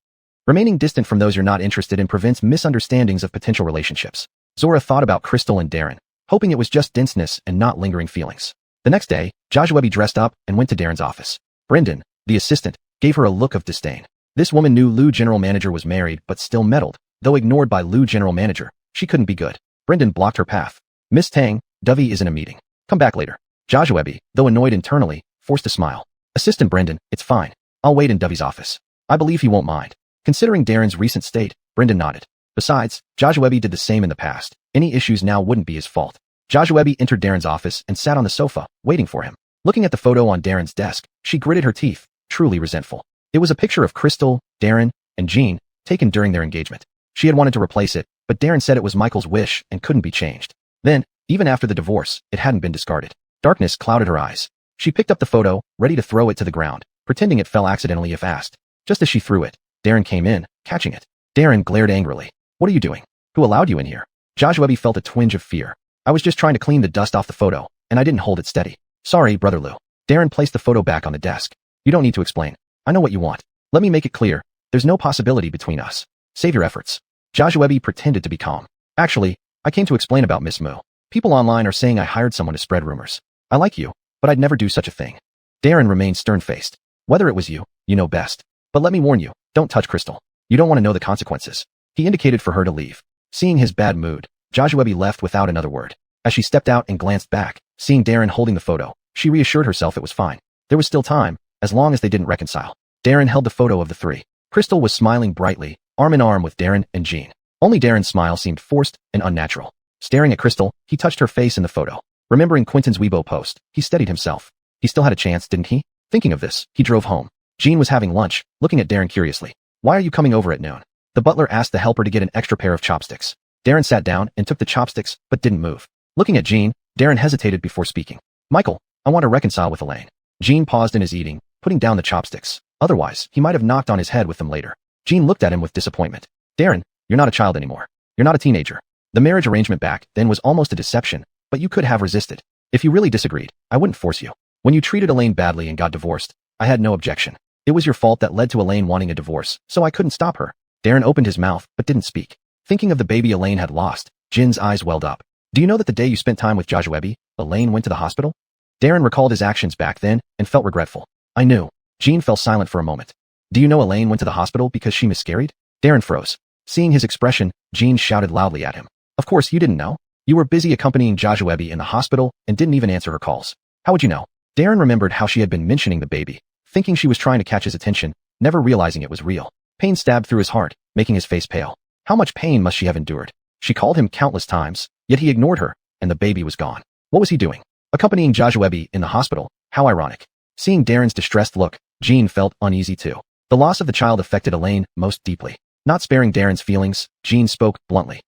Remaining distant from those you're not interested in prevents misunderstandings of potential relationships. Zora thought about Crystal and Darren, hoping it was just denseness and not lingering feelings. The next day, Joshua dressed up and went to Darren's office. Brendan, the assistant, gave her a look of disdain. This woman knew Lou general manager was married but still meddled. Though ignored by Lou general manager, she couldn't be good. Brendan blocked her path. Miss Tang, Dovey is in a meeting. Come back later. Joshua, though annoyed internally, forced a smile. Assistant Brendan, it's fine. I'll wait in Dovey's office. I believe he won't mind. Considering Darren's recent state, Brendan nodded. Besides, Joshua did the same in the past. Any issues now wouldn't be his fault. Joshua entered Darren's office and sat on the sofa, waiting for him. Looking at the photo on Darren's desk, she gritted her teeth, truly resentful. It was a picture of Crystal, Darren, and Jean, taken during their engagement. She had wanted to replace it, but Darren said it was Michael's wish and couldn't be changed. Then, even after the divorce, it hadn't been discarded. Darkness clouded her eyes. She picked up the photo, ready to throw it to the ground, pretending it fell accidentally if asked. Just as she threw it, Darren came in, catching it. Darren glared angrily. What are you doing? Who allowed you in here? Joshua felt a twinge of fear. I was just trying to clean the dust off the photo, and I didn't hold it steady. Sorry, Brother Lou. Darren placed the photo back on the desk. You don't need to explain. I know what you want. Let me make it clear. There's no possibility between us. Save your efforts. Joshua pretended to be calm. Actually, I came to explain about Miss Moo. People online are saying I hired someone to spread rumors. I like you, but I'd never do such a thing. Darren remained stern-faced. Whether it was you, you know best. But let me warn you, don't touch Crystal. You don't want to know the consequences. He indicated for her to leave. Seeing his bad mood, Joshua left without another word. As she stepped out and glanced back, seeing Darren holding the photo, she reassured herself it was fine. There was still time, as long as they didn't reconcile. Darren held the photo of the three. Crystal was smiling brightly, arm in arm with Darren and Jean. Only Darren's smile seemed forced and unnatural. Staring at Crystal, he touched her face in the photo. Remembering Quentin's Weibo post, he steadied himself. He still had a chance, didn't he? Thinking of this, he drove home. Jean was having lunch, looking at Darren curiously. Why are you coming over at noon? The butler asked the helper to get an extra pair of chopsticks. Darren sat down and took the chopsticks, but didn't move. Looking at Jean, Darren hesitated before speaking. Michael, I want to reconcile with Elaine. Jean paused in his eating, putting down the chopsticks. Otherwise, he might have knocked on his head with them later. Jean looked at him with disappointment. Darren, you're not a child anymore. You're not a teenager. The marriage arrangement back then was almost a deception, but you could have resisted. If you really disagreed, I wouldn't force you. When you treated Elaine badly and got divorced, I had no objection. It was your fault that led to Elaine wanting a divorce, so I couldn't stop her. Darren opened his mouth, but didn't speak. Thinking of the baby Elaine had lost, Jin's eyes welled up. Do you know that the day you spent time with Joshua, Elaine went to the hospital? Darren recalled his actions back then and felt regretful. I knew. Jean fell silent for a moment. Do you know Elaine went to the hospital because she miscarried? Darren froze. Seeing his expression, Jean shouted loudly at him. Of course you didn't know. You were busy accompanying Joshua in the hospital and didn't even answer her calls. How would you know? Darren remembered how she had been mentioning the baby, thinking she was trying to catch his attention, never realizing it was real. Pain stabbed through his heart, making his face pale. How much pain must she have endured? She called him countless times, yet he ignored her, and the baby was gone. What was he doing? Accompanying Joshua in the hospital. How ironic. Seeing Darren's distressed look, Jean felt uneasy too. The loss of the child affected Elaine most deeply. Not sparing Darren's feelings, Jean spoke bluntly.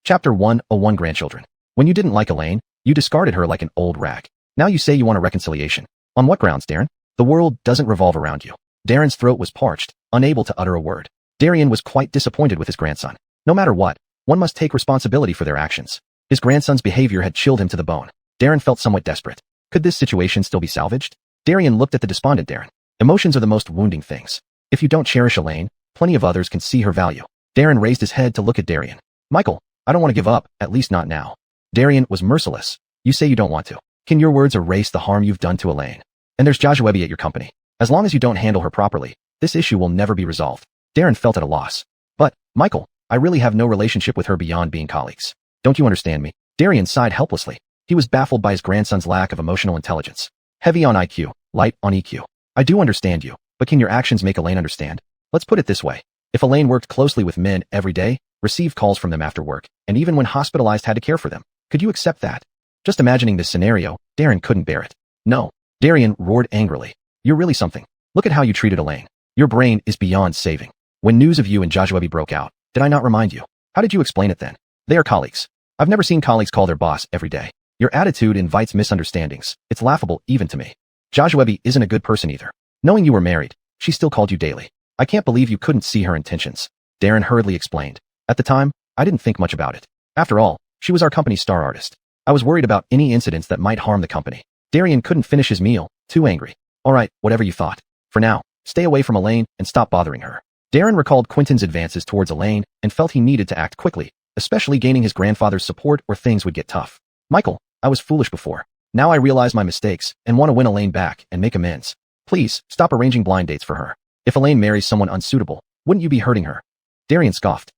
Chapter 101 Grandchildren. When you didn't like Elaine, you discarded her like an old rag. Now you say you want a reconciliation. On what grounds, Darren? The world doesn't revolve around you. Darren's throat was parched, unable to utter a word. Darren was quite disappointed with his grandson. No matter what, one must take responsibility for their actions. His grandson's behavior had chilled him to the bone. Darren felt somewhat desperate. Could this situation still be salvaged? Darren looked at the despondent Darren. Emotions are the most wounding things. If you don't cherish Elaine, plenty of others can see her value. Darren raised his head to look at Darren. Michael, I don't want to give up, at least not now. Darren was merciless. You say you don't want to. Can your words erase the harm you've done to Elaine? And there's Joshua at your company. As long as you don't handle her properly, this issue will never be resolved. Darren felt at a loss. But, Michael, I really have no relationship with her beyond being colleagues. Don't you understand me? Darren sighed helplessly. He was baffled by his grandson's lack of emotional intelligence. Heavy on IQ, light on EQ. I do understand you, but can your actions make Elaine understand? Let's put it this way. If Elaine worked closely with men every day, received calls from them after work, and even when hospitalized had to care for them, could you accept that? Just imagining this scenario, Darren couldn't bear it. No. Darren roared angrily. You're really something. Look at how you treated Elaine. Your brain is beyond saving. When news of you and Joshua broke out, did I not remind you? How did you explain it then? They are colleagues. I've never seen colleagues call their boss every day. Your attitude invites misunderstandings. It's laughable even to me. Joshua isn't a good person either. Knowing you were married, she still called you daily. I can't believe you couldn't see her intentions. Darren hurriedly explained. At the time, I didn't think much about it. After all, she was our company's star artist. I was worried about any incidents that might harm the company. Darren couldn't finish his meal, too angry. All right, whatever you thought. For now, stay away from Elaine and stop bothering her. Darren recalled Quentin's advances towards Elaine and felt he needed to act quickly, especially gaining his grandfather's support or things would get tough. Michael, I was foolish before. Now I realize my mistakes and want to win Elaine back and make amends. Please, stop arranging blind dates for her. If Elaine marries someone unsuitable, wouldn't you be hurting her? Darren scoffed.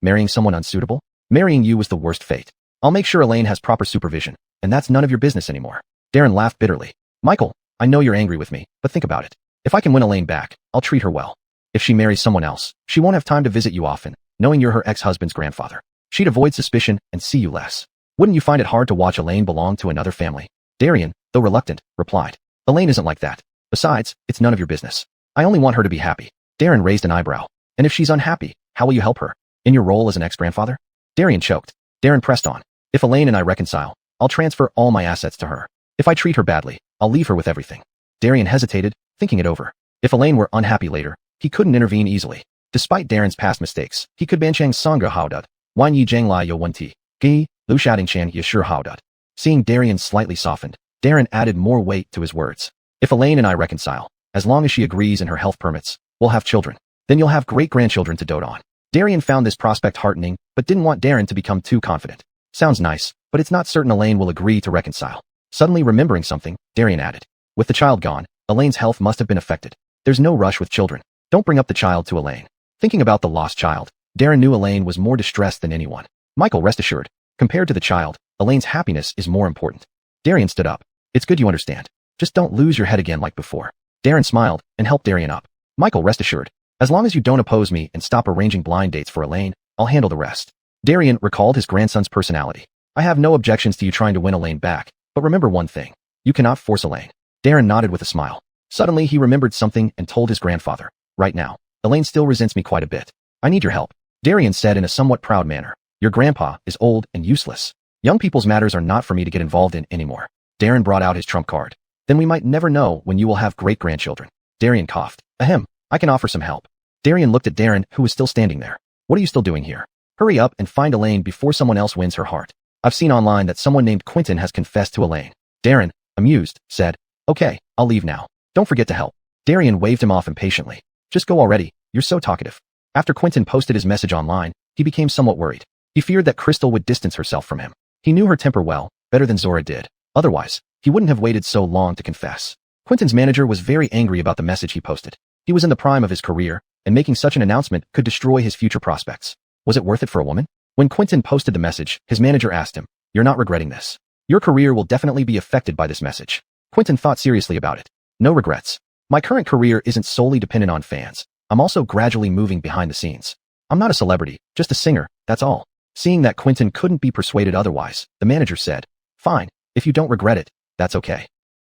Marrying someone unsuitable? Marrying you was the worst fate. I'll make sure Elaine has proper supervision, and that's none of your business anymore. Darren laughed bitterly. Michael, I know you're angry with me, but think about it. If I can win Elaine back, I'll treat her well. If she marries someone else, she won't have time to visit you often, knowing you're her ex-husband's grandfather. She'd avoid suspicion and see you less. Wouldn't you find it hard to watch Elaine belong to another family? Darren, though reluctant, replied. Elaine isn't like that. Besides, it's none of your business. I only want her to be happy. Darren raised an eyebrow. And if she's unhappy, how will you help her? In your role as an ex-grandfather? Darren choked. Darren pressed on. If Elaine and I reconcile, I'll transfer all my assets to her. If I treat her badly, I'll leave her with everything. Darren hesitated, thinking it over. If Elaine were unhappy later, he couldn't intervene easily. Despite Darren's past mistakes, he could banchang sangha haudut, wan yi jang la yo wan ti, gi, lu shading chan ye sure haudut. Seeing Darren slightly softened, Darren added more weight to his words. If Elaine and I reconcile, as long as she agrees and her health permits, we'll have children. Then you'll have great-grandchildren to dote on. Darren found this prospect heartening, but didn't want Darren to become too confident. Sounds nice, but it's not certain Elaine will agree to reconcile. Suddenly remembering something, Darren added. With the child gone, Elaine's health must have been affected. There's no rush with children. Don't bring up the child to Elaine. Thinking about the lost child, Darren knew Elaine was more distressed than anyone. Michael, rest assured, compared to the child, Elaine's happiness is more important. Darian stood up. It's good you understand. Just don't lose your head again like before. Darren smiled and helped Darian up. Michael, rest assured, as long as you don't oppose me and stop arranging blind dates for Elaine, I'll handle the rest. Darian recalled his grandson's personality. I have no objections to you trying to win Elaine back, but remember one thing. You cannot force Elaine. Darren nodded with a smile. Suddenly he remembered something and told his grandfather. Right now, Elaine still resents me quite a bit. I need your help. Darian said in a somewhat proud manner. Your grandpa is old and useless. Young people's matters are not for me to get involved in anymore. Darren brought out his trump card. Then we might never know when you will have great-grandchildren. Darian coughed. Ahem, I can offer some help. Darian looked at Darren, who was still standing there. What are you still doing here? Hurry up and find Elaine before someone else wins her heart. I've seen online that someone named Quentin has confessed to Elaine. Darren, amused, said, Okay, I'll leave now. Don't forget to help. Darian waved him off impatiently. Just go already, you're so talkative. After Quentin posted his message online, he became somewhat worried. He feared that Crystal would distance herself from him. He knew her temper well, better than Zora did. Otherwise, he wouldn't have waited so long to confess. Quentin's manager was very angry about the message he posted. He was in the prime of his career, and making such an announcement could destroy his future prospects. Was it worth it for a woman? When Quentin posted the message, his manager asked him, You're not regretting this. Your career will definitely be affected by this message. Quentin thought seriously about it. No regrets. My current career isn't solely dependent on fans. I'm also gradually moving behind the scenes. I'm not a celebrity, just a singer, that's all. Seeing that Quentin couldn't be persuaded otherwise, the manager said, Fine, if you don't regret it, that's okay.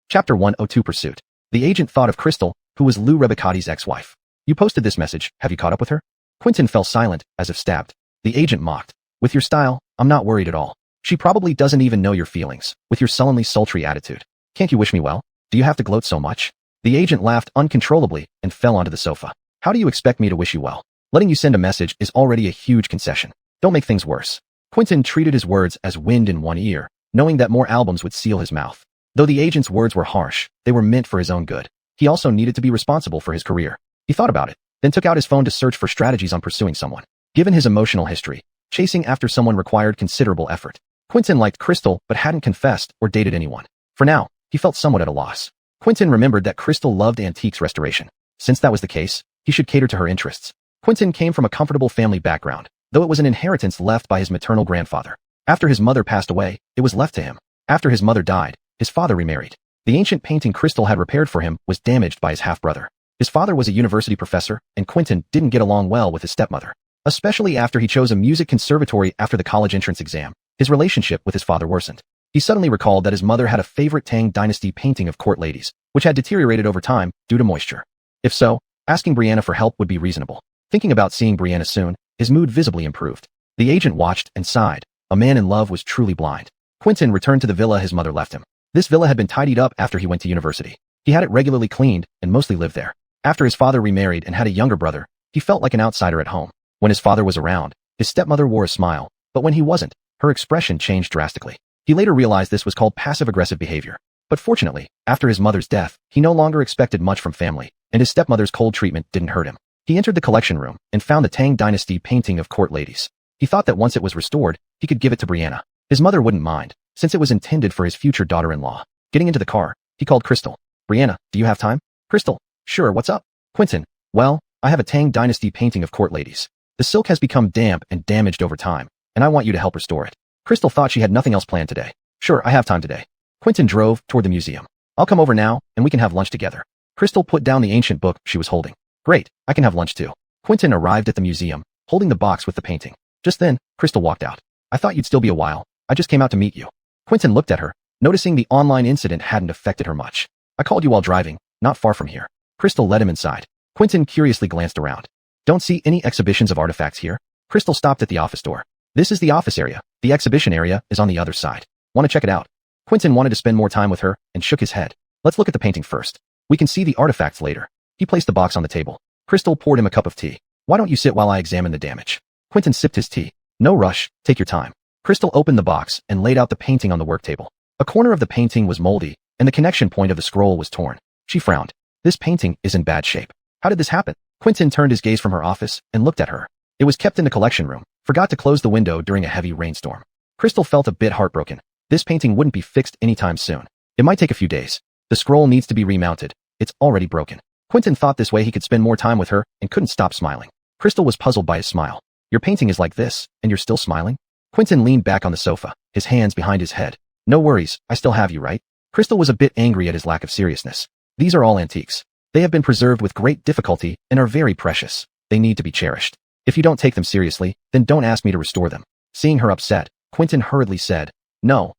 Chapter 102 Pursuit. The agent thought of Crystal, who was Lou Rebecotti's ex-wife. You posted this message, have you caught up with her? Quentin fell silent, as if stabbed. The agent mocked. With your style, I'm not worried at all. She probably doesn't even know your feelings, with your sullenly sultry attitude. Can't you wish me well? Do you have to gloat so much? The agent laughed uncontrollably and fell onto the sofa. How do you expect me to wish you well? Letting you send a message is already a huge concession. Don't make things worse. Quentin treated his words as wind in one ear, knowing that more albums would seal his mouth. Though the agent's words were harsh, they were meant for his own good. He also needed to be responsible for his career. He thought about it, then took out his phone to search for strategies on pursuing someone. Given his emotional history, chasing after someone required considerable effort. Quentin liked Crystal but hadn't confessed or dated anyone. For now, he felt somewhat at a loss. Quentin remembered that Crystal loved antiques restoration. Since that was the case, he should cater to her interests. Quentin came from a comfortable family background, though it was an inheritance left by his maternal grandfather. After his mother passed away, it was left to him. After his mother died, his father remarried. The ancient painting Crystal had repaired for him was damaged by his half-brother. His father was a university professor, and Quentin didn't get along well with his stepmother. Especially after he chose a music conservatory after the college entrance exam, his relationship with his father worsened. He suddenly recalled that his mother had a favorite Tang Dynasty painting of court ladies, which had deteriorated over time due to moisture. If so, asking Brianna for help would be reasonable. Thinking about seeing Brianna soon, his mood visibly improved. The agent watched and sighed. A man in love was truly blind. Quentin returned to the villa his mother left him. This villa had been tidied up after he went to university. He had it regularly cleaned and mostly lived there. After his father remarried and had a younger brother, he felt like an outsider at home. When his father was around, his stepmother wore a smile, but when he wasn't, her expression changed drastically. He later realized this was called passive-aggressive behavior. But fortunately, after his mother's death, he no longer expected much from family, and his stepmother's cold treatment didn't hurt him. He entered the collection room and found the Tang Dynasty painting of court ladies. He thought that once it was restored, he could give it to Brianna. His mother wouldn't mind, since it was intended for his future daughter-in-law. Getting into the car, he called Crystal. Brianna, do you have time? Crystal, sure, what's up? Quentin, well, I have a Tang Dynasty painting of court ladies. The silk has become damp and damaged over time, and I want you to help restore it. Crystal thought she had nothing else planned today. Sure, I have time today. Quentin drove toward the museum. I'll come over now, and we can have lunch together. Crystal put down the ancient book she was holding. Great, I can have lunch too. Quentin arrived at the museum, holding the box with the painting. Just then, Crystal walked out. I thought you'd still be a while. I just came out to meet you. Quentin looked at her, noticing the online incident hadn't affected her much. I called you while driving, not far from here. Crystal led him inside. Quentin curiously glanced around. Don't see any exhibitions of artifacts here? Crystal stopped at the office door. This is the office area. The exhibition area is on the other side. Want to check it out? Quentin wanted to spend more time with her and shook his head. Let's look at the painting first. We can see the artifacts later. He placed the box on the table. Crystal poured him a cup of tea. Why don't you sit while I examine the damage? Quentin sipped his tea. No rush, take your time. Crystal opened the box and laid out the painting on the work table. A corner of the painting was moldy, and the connection point of the scroll was torn. She frowned. This painting is in bad shape. How did this happen? Quentin turned his gaze from her office and looked at her. It was kept in the collection room. Forgot to close the window during a heavy rainstorm. Crystal felt a bit heartbroken. This painting wouldn't be fixed anytime soon. It might take a few days. The scroll needs to be remounted. It's already broken. Quentin thought this way he could spend more time with her and couldn't stop smiling. Crystal was puzzled by his smile. Your painting is like this, and you're still smiling? Quentin leaned back on the sofa, his hands behind his head. No worries, I still have you, right? Crystal was a bit angry at his lack of seriousness. These are all antiques. They have been preserved with great difficulty and are very precious. They need to be cherished. If you don't take them seriously, then don't ask me to restore them. Seeing her upset, Quentin hurriedly said, No.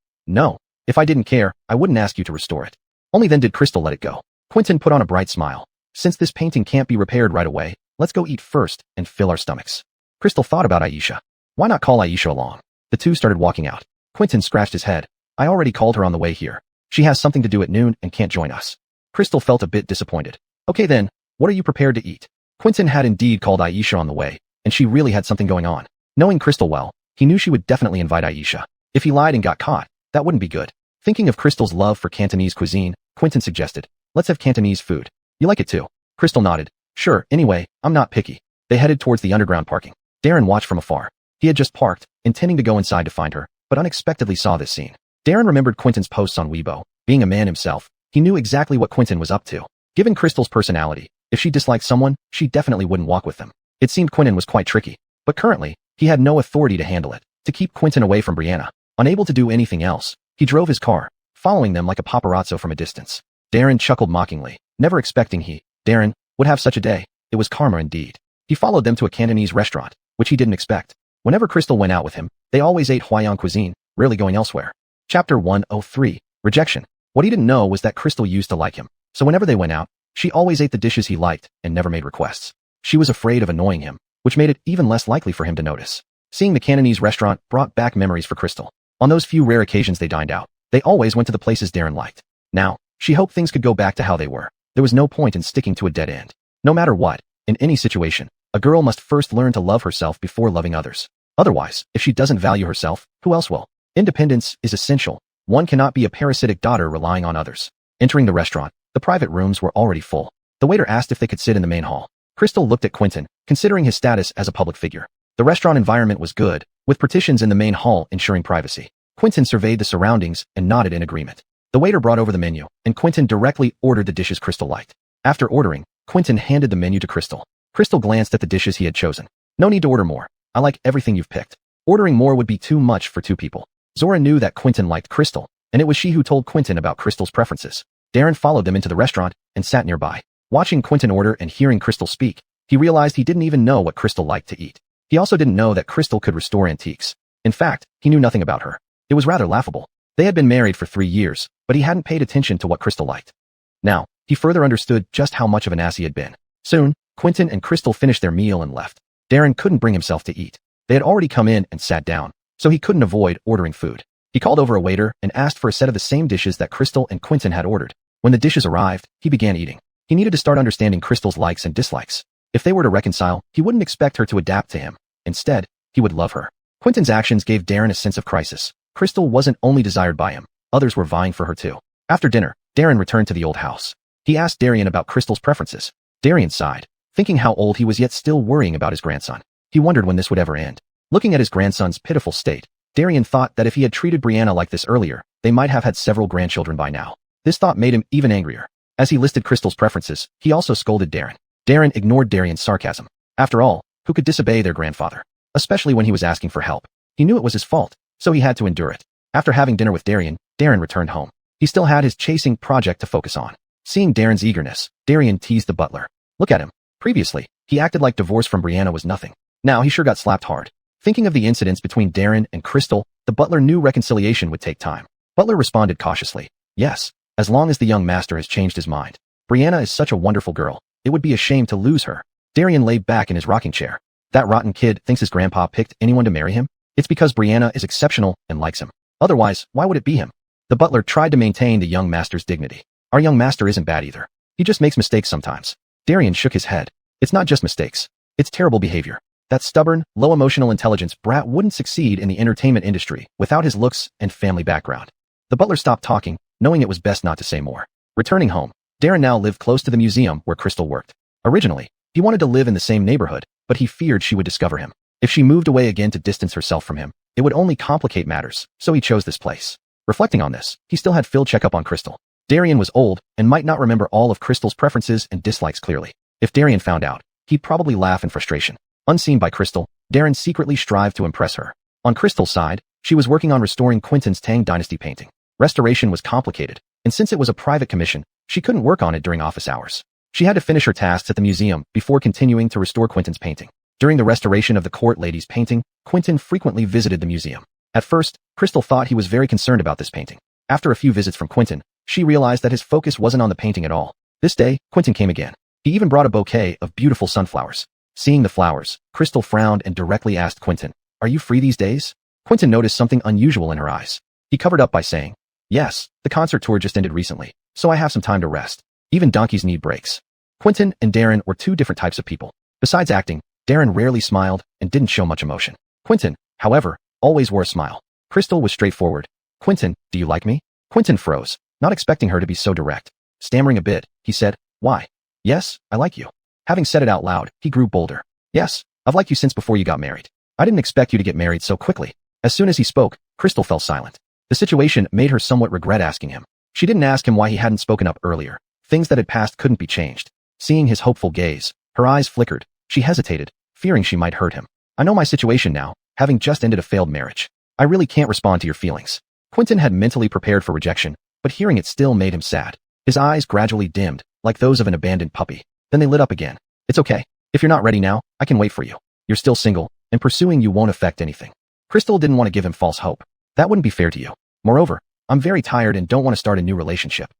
If I didn't care, I wouldn't ask you to restore it. Only then did Crystal let it go. Quentin put on a bright smile. Since this painting can't be repaired right away, let's go eat first and fill our stomachs. Crystal thought about Aisha. Why not call Aisha along? The two started walking out. Quentin scratched his head. I already called her on the way here. She has something to do at noon and can't join us. Crystal felt a bit disappointed. Okay then, what are you prepared to eat? Quentin had indeed called Aisha on the way, and she really had something going on. Knowing Crystal well, he knew she would definitely invite Aisha. If he lied and got caught, that wouldn't be good. Thinking of Crystal's love for Cantonese cuisine, Quentin suggested, let's have Cantonese food. You like it too? Crystal nodded. Sure, anyway, I'm not picky. They headed towards the underground parking. Darren watched from afar. He had just parked, intending to go inside to find her, but unexpectedly saw this scene. Darren remembered Quentin's posts on Weibo. Being a man himself, he knew exactly what Quentin was up to. Given Crystal's personality, if she disliked someone, she definitely wouldn't walk with them. It seemed Quentin was quite tricky, but currently, he had no authority to handle it. To keep Quentin away from Brianna, unable to do anything else, he drove his car, following them like a paparazzo from a distance. Darren chuckled mockingly, never expecting Darren, would have such a day. It was karma indeed. He followed them to a Cantonese restaurant, which he didn't expect. Whenever Crystal went out with him, they always ate Huayan cuisine, rarely going elsewhere. Chapter 103, Rejection. What he didn't know was that Crystal used to like him, so whenever they went out, she always ate the dishes he liked and never made requests. She was afraid of annoying him, which made it even less likely for him to notice. Seeing the Cantonese restaurant brought back memories for Crystal. On those few rare occasions they dined out, they always went to the places Darren liked. Now, she hoped things could go back to how they were. There was no point in sticking to a dead end. No matter what, in any situation, a girl must first learn to love herself before loving others. Otherwise, if she doesn't value herself, who else will? Independence is essential. One cannot be a parasitic daughter relying on others. Entering the restaurant, the private rooms were already full. The waiter asked if they could sit in the main hall. Crystal looked at Quentin, considering his status as a public figure. The restaurant environment was good, with partitions in the main hall ensuring privacy. Quentin surveyed the surroundings and nodded in agreement. The waiter brought over the menu, and Quentin directly ordered the dishes Crystal liked. After ordering, Quentin handed the menu to Crystal. Crystal glanced at the dishes he had chosen. No need to order more. I like everything you've picked. Ordering more would be too much for two people. Zora knew that Quentin liked Crystal, and it was she who told Quentin about Crystal's preferences. Darren followed them into the restaurant and sat nearby. Watching Quentin order and hearing Crystal speak, he realized he didn't even know what Crystal liked to eat. He also didn't know that Crystal could restore antiques. In fact, he knew nothing about her. It was rather laughable. They had been married for 3 years, but he hadn't paid attention to what Crystal liked. Now, he further understood just how much of an ass he had been. Soon, Quentin and Crystal finished their meal and left. Darren couldn't bring himself to eat. They had already come in and sat down, so he couldn't avoid ordering food. He called over a waiter and asked for a set of the same dishes that Crystal and Quentin had ordered. When the dishes arrived, he began eating. He needed to start understanding Crystal's likes and dislikes. If they were to reconcile, he wouldn't expect her to adapt to him. Instead, he would love her. Quentin's actions gave Darren a sense of crisis. Crystal wasn't only desired by him, others were vying for her too. After dinner, Darren returned to the old house. He asked Darian about Crystal's preferences. Darian sighed, thinking how old he was yet still worrying about his grandson. He wondered when this would ever end. Looking at his grandson's pitiful state, Darian thought that if he had treated Brianna like this earlier, they might have had several grandchildren by now. This thought made him even angrier. As he listed Crystal's preferences, he also scolded Darren. Darren ignored Darian's sarcasm. After all, who could disobey their grandfather? Especially when he was asking for help. He knew it was his fault, so he had to endure it. After having dinner with Darren returned home. He still had his chasing project to focus on. Seeing Darren's eagerness, Darren teased the butler. Look at him. Previously, he acted like divorce from Brianna was nothing. Now he sure got slapped hard. Thinking of the incidents between Darren and Crystal, the butler knew reconciliation would take time. Butler responded cautiously. Yes, as long as the young master has changed his mind. Brianna is such a wonderful girl. It would be a shame to lose her. Darren lay back in his rocking chair. That rotten kid thinks his grandpa picked anyone to marry him? It's because Brianna is exceptional and likes him. Otherwise, why would it be him? The butler tried to maintain the young master's dignity. Our young master isn't bad either. He just makes mistakes sometimes. Darren shook his head. It's not just mistakes. It's terrible behavior. That stubborn, low emotional intelligence brat wouldn't succeed in the entertainment industry without his looks and family background. The butler stopped talking, knowing it was best not to say more. Returning home, Darren now lived close to the museum where Crystal worked. Originally, he wanted to live in the same neighborhood, but he feared she would discover him. If she moved away again to distance herself from him, it would only complicate matters, so he chose this place. Reflecting on this, he still had Phil check up on Crystal. Darian was old and might not remember all of Crystal's preferences and dislikes clearly. If Darian found out, he'd probably laugh in frustration. Unseen by Crystal, Darren secretly strived to impress her. On Crystal's side, she was working on restoring Quentin's Tang Dynasty painting. Restoration was complicated, and since it was a private commission, she couldn't work on it during office hours. She had to finish her tasks at the museum before continuing to restore Quentin's painting. During the restoration of the court lady's painting, Quentin frequently visited the museum. At first, Crystal thought he was very concerned about this painting. After a few visits from Quentin, she realized that his focus wasn't on the painting at all. This day, Quentin came again. He even brought a bouquet of beautiful sunflowers. Seeing the flowers, Crystal frowned and directly asked Quentin, "Are you free these days?" Quentin noticed something unusual in her eyes. He covered up by saying, "Yes, the concert tour just ended recently, so I have some time to rest. Even donkeys need breaks." Quentin and Darren were two different types of people. Besides acting, Darren rarely smiled and didn't show much emotion. Quentin, however, always wore a smile. Crystal was straightforward. "Quentin, do you like me?" Quentin froze, not expecting her to be so direct. Stammering a bit, he said, "Why? Yes, I like you." Having said it out loud, he grew bolder. "Yes, I've liked you since before you got married. I didn't expect you to get married so quickly." As soon as he spoke, Crystal fell silent. The situation made her somewhat regret asking him. She didn't ask him why he hadn't spoken up earlier. Things that had passed couldn't be changed. Seeing his hopeful gaze, her eyes flickered. She hesitated, fearing she might hurt him. "I know my situation now, having just ended a failed marriage. I really can't respond to your feelings." Quentin had mentally prepared for rejection, but hearing it still made him sad. His eyes gradually dimmed, like those of an abandoned puppy. Then they lit up again. "It's okay. If you're not ready now, I can wait for you. You're still single, and pursuing you won't affect anything." Crystal didn't want to give him false hope. That wouldn't be fair to you. Moreover, I'm very tired and don't want to start a new relationship.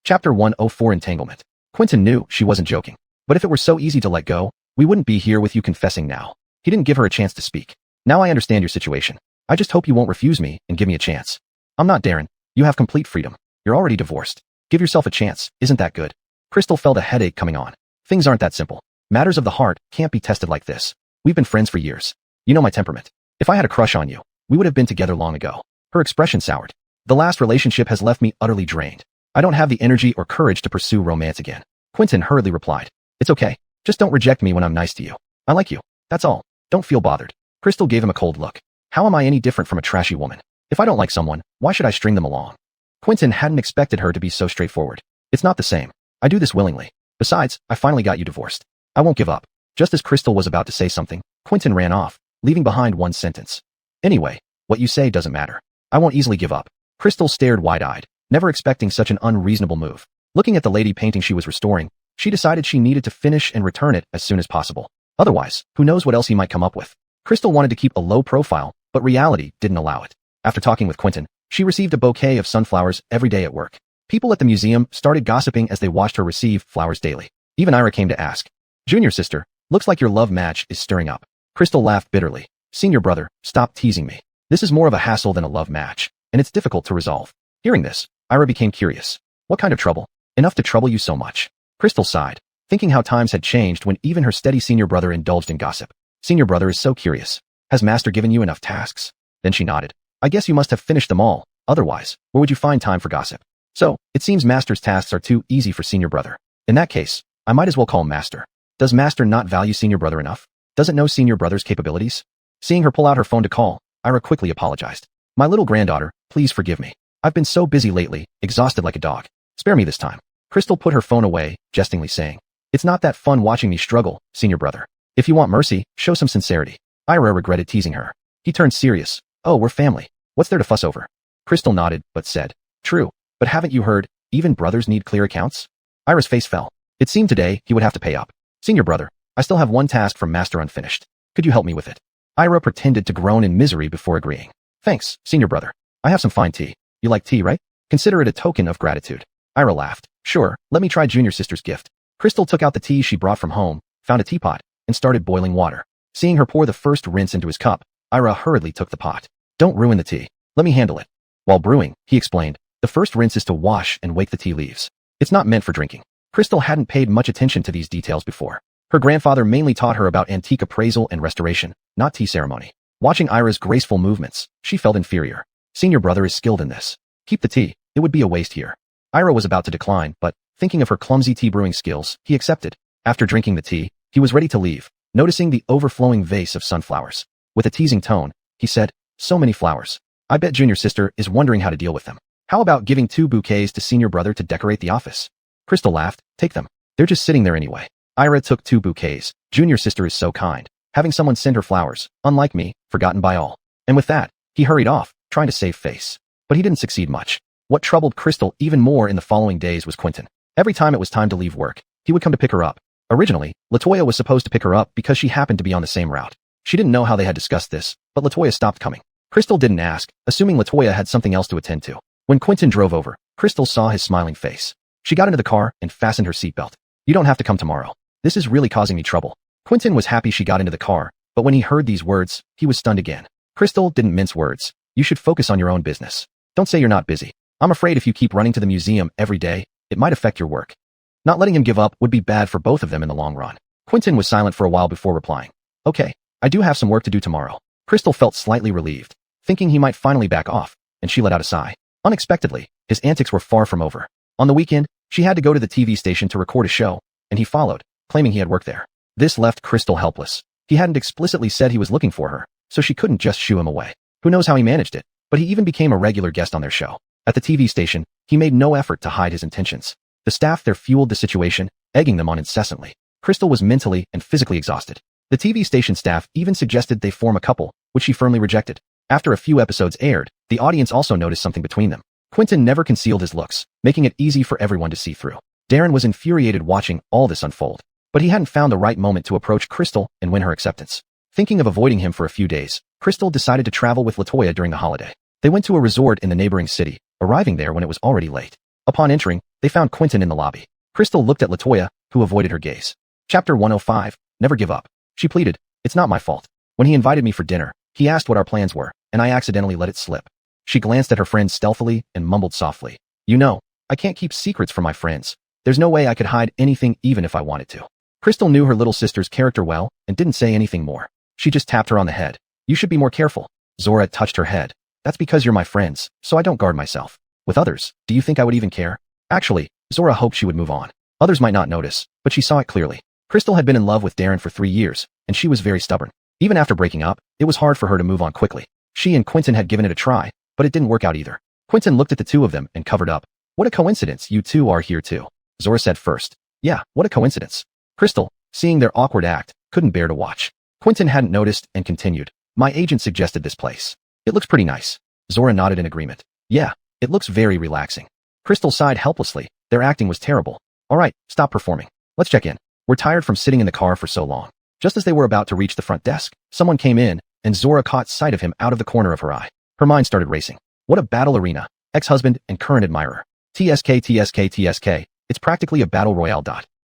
Chapter 104 Entanglement. Quentin knew she wasn't joking. But if it were so easy to let go, we wouldn't be here with you confessing now. He didn't give her a chance to speak. "Now I understand your situation. I just hope you won't refuse me and give me a chance." "I'm not Darren. You have complete freedom. You're already divorced. Give yourself a chance, isn't that good?" Crystal felt a headache coming on. Things aren't that simple. Matters of the heart can't be tested like this. We've been friends for years. You know my temperament. If I had a crush on you, we would have been together long ago. Her expression soured. "The last relationship has left me utterly drained. I don't have the energy or courage to pursue romance again." Quentin hurriedly replied, "It's okay. Just don't reject me when I'm nice to you. I like you. That's all. Don't feel bothered." Crystal gave him a cold look. "How am I any different from a trashy woman? If I don't like someone, why should I string them along?" Quentin hadn't expected her to be so straightforward. "It's not the same. I do this willingly. Besides, I finally got you divorced. I won't give up." Just as Crystal was about to say something, Quentin ran off, leaving behind one sentence. "Anyway, what you say doesn't matter. I won't easily give up." Crystal stared wide-eyed, never expecting such an unreasonable move. Looking at the lady painting she was restoring, she decided she needed to finish and return it as soon as possible. Otherwise, who knows what else he might come up with. Crystal wanted to keep a low profile, but reality didn't allow it. After talking with Quentin, she received a bouquet of sunflowers every day at work. People at the museum started gossiping as they watched her receive flowers daily. Even Ira came to ask, "Junior sister, looks like your love match is stirring up." Crystal laughed bitterly. "Senior brother, stop teasing me. This is more of a hassle than a love match, and it's difficult to resolve." Hearing this, Ira became curious. "What kind of trouble? Enough to trouble you so much?" Crystal sighed, thinking how times had changed when even her steady senior brother indulged in gossip. "Senior brother is so curious. Has Master given you enough tasks?" Then she nodded. "I guess you must have finished them all. Otherwise, where would you find time for gossip? So, it seems Master's tasks are too easy for senior brother. In that case, I might as well call Master. Does Master not value senior brother enough? Doesn't know senior brother's capabilities?" Seeing her pull out her phone to call, Ira quickly apologized. "My little granddaughter, please forgive me. I've been so busy lately, exhausted like a dog. Spare me this time." Crystal put her phone away, jestingly saying, "It's not that fun watching me struggle, senior brother. If you want mercy, show some sincerity." Ira regretted teasing her. He turned serious. "Oh, we're family. What's there to fuss over?" Crystal nodded, but said, "True, but haven't you heard, even brothers need clear accounts?" Ira's face fell. It seemed today he would have to pay up. "Senior brother, I still have one task from Master unfinished. Could you help me with it?" Ira pretended to groan in misery before agreeing. "Thanks, senior brother. I have some fine tea. You like tea, right? Consider it a token of gratitude." Ira laughed. "Sure, let me try junior sister's gift." Crystal took out the tea she brought from home, found a teapot, and started boiling water. Seeing her pour the first rinse into his cup, Ira hurriedly took the pot. "Don't ruin the tea. Let me handle it." While brewing, he explained, "The first rinse is to wash and wake the tea leaves. It's not meant for drinking." Crystal hadn't paid much attention to these details before. Her grandfather mainly taught her about antique appraisal and restoration, not tea ceremony. Watching Ira's graceful movements, she felt inferior. Senior brother is skilled in this. Keep the tea, it would be a waste here. Ira was about to decline, but, thinking of her clumsy tea brewing skills, he accepted. After drinking the tea, he was ready to leave, noticing the overflowing vase of sunflowers. With a teasing tone, he said, "So many flowers. I bet junior sister is wondering how to deal with them." How about giving 2 bouquets to senior brother to decorate the office? Crystal laughed. Take them. They're just sitting there anyway. Ira took 2 bouquets. Junior sister is so kind. Having someone send her flowers, unlike me, forgotten by all. And with that, he hurried off, trying to save face. But he didn't succeed much. What troubled Crystal even more in the following days was Quentin. Every time it was time to leave work, he would come to pick her up. Originally, LaToya was supposed to pick her up because she happened to be on the same route. She didn't know how they had discussed this, but LaToya stopped coming. Crystal didn't ask, assuming LaToya had something else to attend to. When Quentin drove over, Crystal saw his smiling face. She got into the car and fastened her seatbelt. You don't have to come tomorrow. This is really causing me trouble. Quentin was happy she got into the car, but when he heard these words, he was stunned again. Crystal didn't mince words. You should focus on your own business. Don't say you're not busy. I'm afraid if you keep running to the museum every day, it might affect your work. Not letting him give up would be bad for both of them in the long run. Quentin was silent for a while before replying. Okay, I do have some work to do tomorrow. Crystal felt slightly relieved, thinking he might finally back off, and she let out a sigh. Unexpectedly, his antics were far from over. On the weekend, she had to go to the TV station to record a show, and he followed, claiming he had work there. This left Crystal helpless. He hadn't explicitly said he was looking for her, so she couldn't just shoo him away. Who knows how he managed it, but he even became a regular guest on their show. At the TV station, he made no effort to hide his intentions. The staff there fueled the situation, egging them on incessantly. Crystal was mentally and physically exhausted. The TV station staff even suggested they form a couple, which she firmly rejected. After a few episodes aired, the audience also noticed something between them. Quentin never concealed his looks, making it easy for everyone to see through. Darren was infuriated watching all this unfold, but he hadn't found the right moment to approach Crystal and win her acceptance. Thinking of avoiding him for a few days, Crystal decided to travel with LaToya during the holiday. They went to a resort in the neighboring city, arriving there when it was already late. Upon entering, they found Quentin in the lobby. Crystal looked at LaToya, who avoided her gaze. Chapter 105, Never Give Up. She pleaded, It's not my fault. When he invited me for dinner, he asked what our plans were, and I accidentally let it slip. She glanced at her friend stealthily and mumbled softly. You know, I can't keep secrets from my friends. There's no way I could hide anything even if I wanted to. Crystal knew her little sister's character well and didn't say anything more. She just tapped her on the head. You should be more careful. Zora touched her head. That's because you're my friends, so I don't guard myself. With others, do you think I would even care? Actually, Zora hoped she would move on. Others might not notice, but she saw it clearly. Crystal had been in love with Darren for 3 years, and she was very stubborn. Even after breaking up, it was hard for her to move on quickly. She and Quentin had given it a try, but it didn't work out either. Quentin looked at the two of them and covered up. What a coincidence you two are here too. Zora said first. Yeah, what a coincidence. Crystal, seeing their awkward act, couldn't bear to watch. Quentin hadn't noticed and continued. My agent suggested this place. It looks pretty nice. Zora nodded in agreement. Yeah, it looks very relaxing. Crystal sighed helplessly. Their acting was terrible. All right, stop performing. Let's check in. We're tired from sitting in the car for so long. Just as they were about to reach the front desk, someone came in, and Zora caught sight of him out of the corner of her eye. Her mind started racing. What a battle arena. Ex-husband and current admirer. TSK. It's practically a battle royale.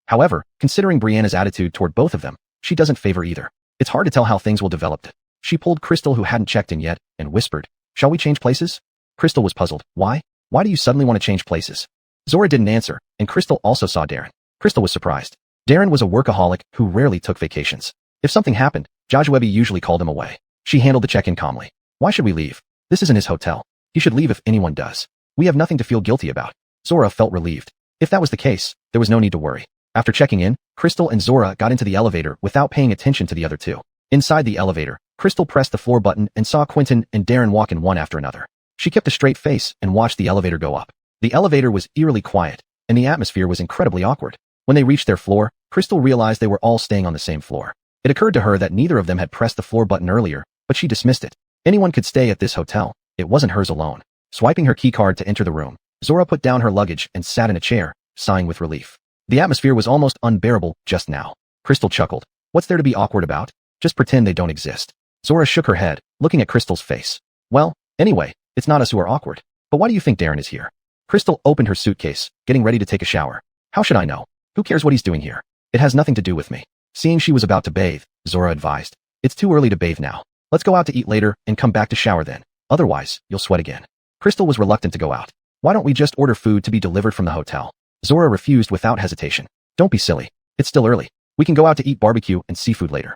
However, considering Brianna's attitude toward both of them, she doesn't favor either. It's hard to tell how things will develop. She pulled Crystal, who hadn't checked in yet, and whispered, Shall we change places? Crystal was puzzled. Why? Why do you suddenly want to change places? Zora didn't answer, and Crystal also saw Darren. Crystal was surprised. Darren was a workaholic who rarely took vacations. If something happened, Jajuebi usually called him away. She handled the check-in calmly. Why should we leave? This isn't his hotel. He should leave if anyone does. We have nothing to feel guilty about. Zora felt relieved. If that was the case, there was no need to worry. After checking in, Crystal and Zora got into the elevator without paying attention to the other two. Inside the elevator, Crystal pressed the floor button and saw Quentin and Darren walk in one after another. She kept a straight face and watched the elevator go up. The elevator was eerily quiet, and the atmosphere was incredibly awkward. When they reached their floor, Crystal realized they were all staying on the same floor. It occurred to her that neither of them had pressed the floor button earlier, but she dismissed it. Anyone could stay at this hotel. It wasn't hers alone. Swiping her keycard to enter the room, Zora put down her luggage and sat in a chair, sighing with relief. The atmosphere was almost unbearable just now. Crystal chuckled. What's there to be awkward about? Just pretend they don't exist. Zora shook her head, looking at Crystal's face. Well, anyway, it's not us who are awkward. But why do you think Darren is here? Crystal opened her suitcase, getting ready to take a shower. How should I know? Who cares what he's doing here? It has nothing to do with me. Seeing she was about to bathe, Zora advised. It's too early to bathe now. Let's go out to eat later and come back to shower then. Otherwise, you'll sweat again. Crystal was reluctant to go out. Why don't we just order food to be delivered from the hotel? Zora refused without hesitation. Don't be silly. It's still early. We can go out to eat barbecue and seafood later.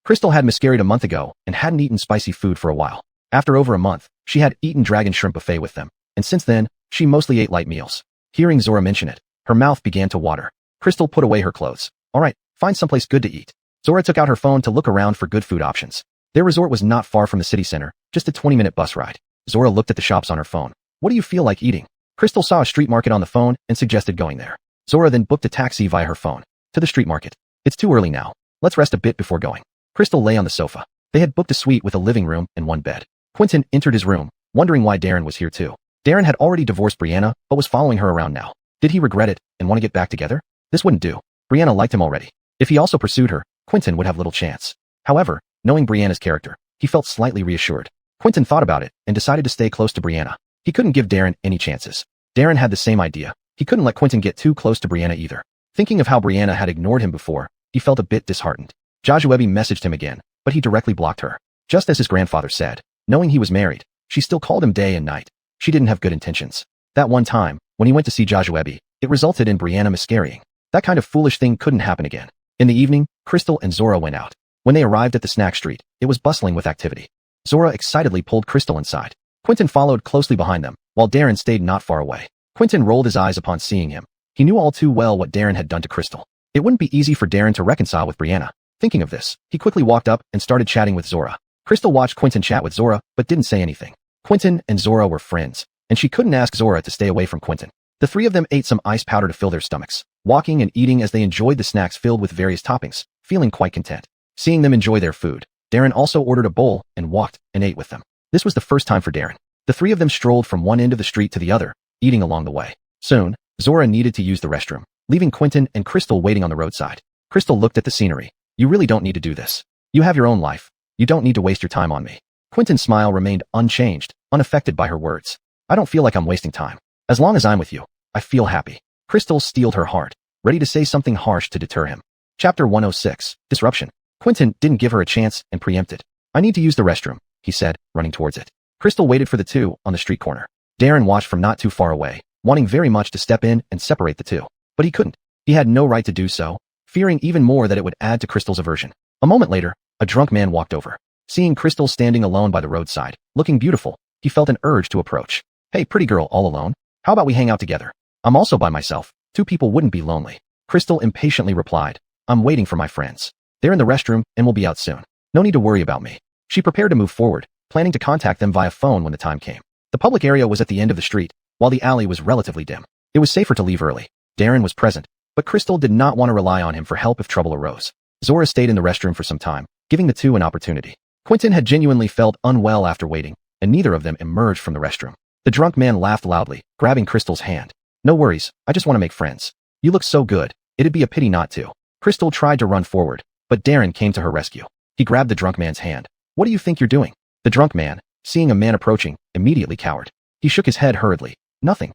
Crystal had miscarried a month ago and hadn't eaten spicy food for a while. After over a month, she had eaten dragon shrimp buffet with them, and since then, she mostly ate light meals. Hearing Zora mention it, her mouth began to water. Crystal put away her clothes. All right, find someplace good to eat. Zora took out her phone to look around for good food options. Their resort was not far from the city center, just a 20-minute bus ride. Zora looked at the shops on her phone. What do you feel like eating? Crystal saw a street market on the phone and suggested going there. Zora then booked a taxi via her phone to the street market. It's too early now. Let's rest a bit before going. Crystal lay on the sofa. They had booked a suite with a living room and one bed. Quentin entered his room, wondering why Darren was here too. Darren had already divorced Brianna, but was following her around now. Did he regret it and want to get back together? This wouldn't do. Brianna liked him already. If he also pursued her, Quentin would have little chance. However, knowing Brianna's character, he felt slightly reassured. Quentin thought about it and decided to stay close to Brianna. He couldn't give Darren any chances. Darren had the same idea. He couldn't let Quentin get too close to Brianna either. Thinking of how Brianna had ignored him before, he felt a bit disheartened. Jojoebi messaged him again, but he directly blocked her. Just as his grandfather said, knowing he was married, she still called him day and night. She didn't have good intentions. That one time, when he went to see Jojoebi, it resulted in Brianna miscarrying. That kind of foolish thing couldn't happen again. In the evening, Crystal and Zora went out. When they arrived at the snack street, it was bustling with activity. Zora excitedly pulled Crystal inside. Quentin followed closely behind them, while Darren stayed not far away. Quentin rolled his eyes upon seeing him. He knew all too well what Darren had done to Crystal. It wouldn't be easy for Darren to reconcile with Brianna. Thinking of this, he quickly walked up and started chatting with Zora. Crystal watched Quentin chat with Zora, but didn't say anything. Quentin and Zora were friends, and she couldn't ask Zora to stay away from Quentin. The three of them ate some ice powder to fill their stomachs, walking and eating as they enjoyed the snacks filled with various toppings, feeling quite content. Seeing them enjoy their food, Darren also ordered a bowl and walked and ate with them. This was the first time for Darren. The three of them strolled from one end of the street to the other, eating along the way. Soon, Zora needed to use the restroom, leaving Quentin and Crystal waiting on the roadside. Crystal looked at the scenery. You really don't need to do this. You have your own life. You don't need to waste your time on me. Quentin's smile remained unchanged, unaffected by her words. I don't feel like I'm wasting time. As long as I'm with you, I feel happy. Crystal steeled her heart, ready to say something harsh to deter him. Chapter 106, Disruption. Quentin didn't give her a chance and preempted. I need to use the restroom, he said, running towards it. Crystal waited for the two on the street corner. Darren watched from not too far away, wanting very much to step in and separate the two. But he couldn't. He had no right to do so, fearing even more that it would add to Crystal's aversion. A moment later, a drunk man walked over. Seeing Crystal standing alone by the roadside, looking beautiful, he felt an urge to approach. Hey, pretty girl, all alone? How about we hang out together? I'm also by myself. Two people wouldn't be lonely. Crystal impatiently replied, I'm waiting for my friends. They're in the restroom and will be out soon. No need to worry about me. She prepared to move forward, planning to contact them via phone when the time came. The public area was at the end of the street, while the alley was relatively dim. It was safer to leave early. Darren was present, but Crystal did not want to rely on him for help if trouble arose. Zora stayed in the restroom for some time, giving the two an opportunity. Quentin had genuinely felt unwell after waiting, and neither of them emerged from the restroom. The drunk man laughed loudly, grabbing Crystal's hand. No worries, I just want to make friends. You look so good, it'd be a pity not to. Crystal tried to run forward, but Darren came to her rescue. He grabbed the drunk man's hand. What do you think you're doing? The drunk man, seeing a man approaching, immediately cowered. He shook his head hurriedly. Nothing.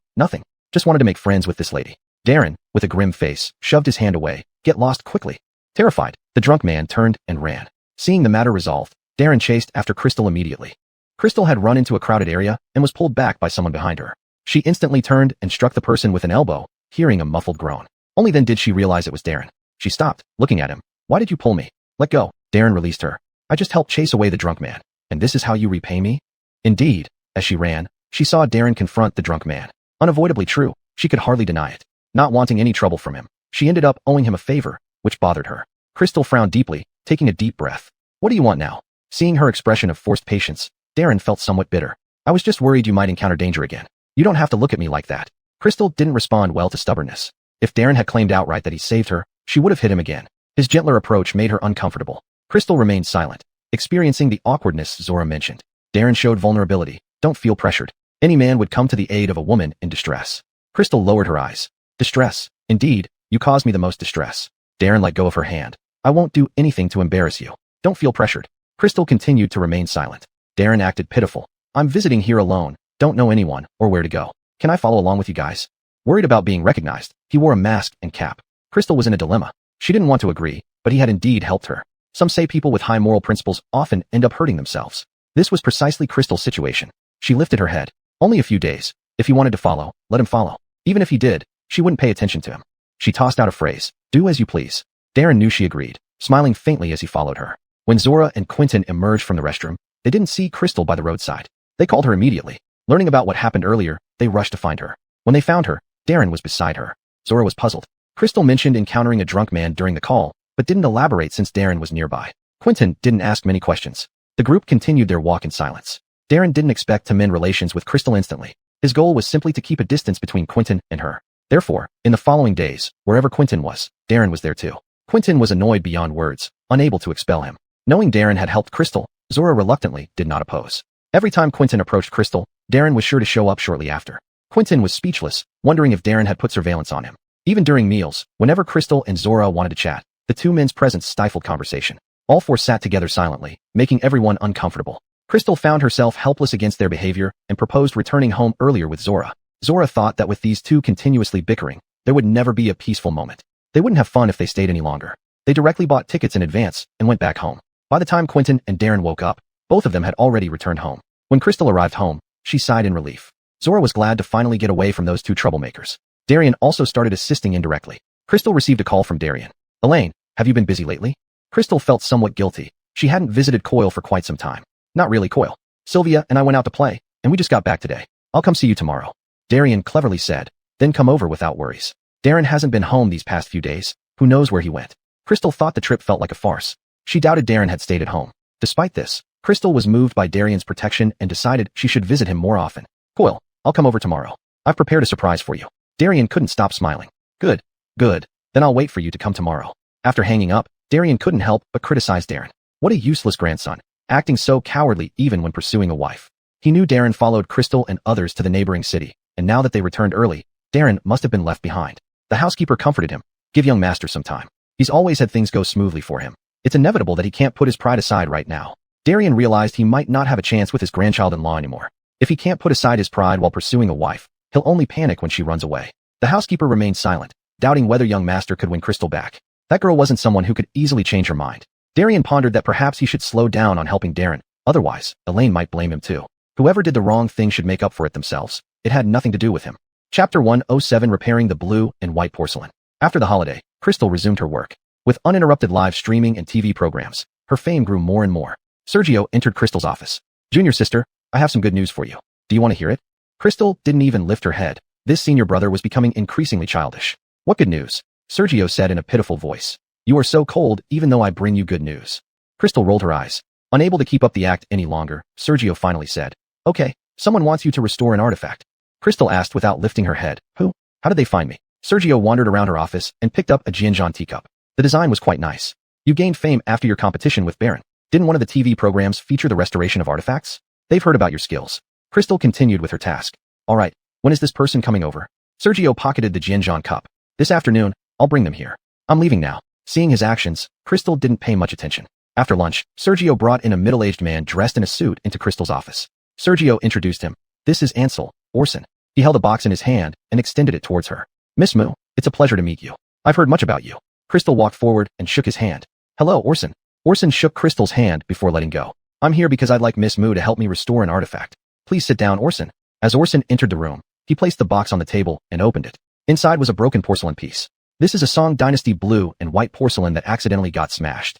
Just wanted to make friends with this lady. Darren, with a grim face, shoved his hand away. Get lost quickly. Terrified, the drunk man turned and ran. Seeing the matter resolved, Darren chased after Crystal immediately. Crystal had run into a crowded area and was pulled back by someone behind her. She instantly turned and struck the person with an elbow, hearing a muffled groan. Only then did she realize it was Darren. She stopped, looking at him. Why did you pull me? Let go. Darren released her. I just helped chase away the drunk man. And this is how you repay me? Indeed. As she ran, she saw Darren confront the drunk man. Unavoidably true, she could hardly deny it. Not wanting any trouble from him, she ended up owing him a favor, which bothered her. Crystal frowned deeply, taking a deep breath. What do you want now? Seeing her expression of forced patience, Darren felt somewhat bitter. I was just worried you might encounter danger again. You don't have to look at me like that. Crystal didn't respond well to stubbornness. If Darren had claimed outright that he saved her, she would have hit him again. His gentler approach made her uncomfortable. Crystal remained silent, experiencing the awkwardness Zora mentioned. Darren showed vulnerability. Don't feel pressured. Any man would come to the aid of a woman in distress. Crystal lowered her eyes. Distress. Indeed, you caused me the most distress. Darren let go of her hand. I won't do anything to embarrass you. Don't feel pressured. Crystal continued to remain silent. Darren acted pitiful. I'm visiting here alone, don't know anyone or where to go. Can I follow along with you guys? Worried about being recognized, he wore a mask and cap. Crystal was in a dilemma. She didn't want to agree, but he had indeed helped her. Some say people with high moral principles often end up hurting themselves. This was precisely Crystal's situation. She lifted her head. Only a few days. If he wanted to follow, let him follow. Even if he did, she wouldn't pay attention to him. She tossed out a phrase. Do as you please. Darren knew she agreed, smiling faintly as he followed her. When Zora and Quentin emerged from the restroom, they didn't see Crystal by the roadside. They called her immediately. Learning about what happened earlier, they rushed to find her. When they found her, Darren was beside her. Zora was puzzled. Crystal mentioned encountering a drunk man during the call, but didn't elaborate since Darren was nearby. Quentin didn't ask many questions. The group continued their walk in silence. Darren didn't expect to mend relations with Crystal instantly. His goal was simply to keep a distance between Quentin and her. Therefore, in the following days, wherever Quentin was, Darren was there too. Quentin was annoyed beyond words, unable to expel him. Knowing Darren had helped Crystal, Zora reluctantly did not oppose. Every time Quentin approached Crystal, Darren was sure to show up shortly after. Quentin was speechless, wondering if Darren had put surveillance on him. Even during meals, whenever Crystal and Zora wanted to chat, the two men's presence stifled conversation. All four sat together silently, making everyone uncomfortable. Crystal found herself helpless against their behavior and proposed returning home earlier with Zora. Zora thought that with these two continuously bickering, there would never be a peaceful moment. They wouldn't have fun if they stayed any longer. They directly bought tickets in advance and went back home. By the time Quentin and Darren woke up, both of them had already returned home. When Crystal arrived home, she sighed in relief. Zora was glad to finally get away from those two troublemakers. Darian also started assisting indirectly. Crystal received a call from Darian. Elaine, have you been busy lately? Crystal felt somewhat guilty. She hadn't visited Coyle for quite some time. Not really, Coyle. Sylvia and I went out to play, and we just got back today. I'll come see you tomorrow. Darian cleverly said, then come over without worries. Darren hasn't been home these past few days. Who knows where he went? Crystal thought the trip felt like a farce. She doubted Darren had stayed at home. Despite this, Crystal was moved by Darian's protection and decided she should visit him more often. Coyle, I'll come over tomorrow. I've prepared a surprise for you. Darian couldn't stop smiling. Good. Then I'll wait for you to come tomorrow. After hanging up, Darian couldn't help but criticize Darren. What a useless grandson, acting so cowardly even when pursuing a wife. He knew Darren followed Crystal and others to the neighboring city, and now that they returned early, Darren must have been left behind. The housekeeper comforted him. Give young master some time. He's always had things go smoothly for him. It's inevitable that he can't put his pride aside right now. Darian realized he might not have a chance with his grandchild-in-law anymore. If he can't put aside his pride while pursuing a wife, he'll only panic when she runs away. The housekeeper remained silent, doubting whether young master could win Crystal back. That girl wasn't someone who could easily change her mind. Darian pondered that perhaps he should slow down on helping Darren, otherwise, Elaine might blame him too. Whoever did the wrong thing should make up for it themselves. It had nothing to do with him. Chapter 107 Repairing the Blue and White Porcelain. After the holiday, Crystal resumed her work. With uninterrupted live streaming and TV programs, her fame grew more and more. Sergio entered Crystal's office. Junior sister, I have some good news for you. Do you want to hear it? Crystal didn't even lift her head. This senior brother was becoming increasingly childish. What good news? Sergio said in a pitiful voice. You are so cold even though I bring you good news. Crystal rolled her eyes. Unable to keep up the act any longer, Sergio finally said, okay, someone wants you to restore an artifact. Crystal asked without lifting her head. Who? How did they find me? Sergio wandered around her office and picked up a Jianzhan teacup. The design was quite nice. You gained fame after your competition with Baron. Didn't one of the TV programs feature the restoration of artifacts? They've heard about your skills. Crystal continued with her task. All right, when is this person coming over? Sergio pocketed the Jianzhan cup. This afternoon, I'll bring them here. I'm leaving now. Seeing his actions, Crystal didn't pay much attention. After lunch, Sergio brought in a middle-aged man dressed in a suit into Crystal's office. Sergio introduced him. This is Ansel, Orson. He held a box in his hand and extended it towards her. Miss Mu, it's a pleasure to meet you. I've heard much about you. Crystal walked forward and shook his hand. Hello, Orson. Orson shook Crystal's hand before letting go. I'm here because I'd like Miss Mu to help me restore an artifact. Please sit down, Orson. As Orson entered the room, he placed the box on the table and opened it. Inside was a broken porcelain piece. This is a Song Dynasty blue and white porcelain that accidentally got smashed.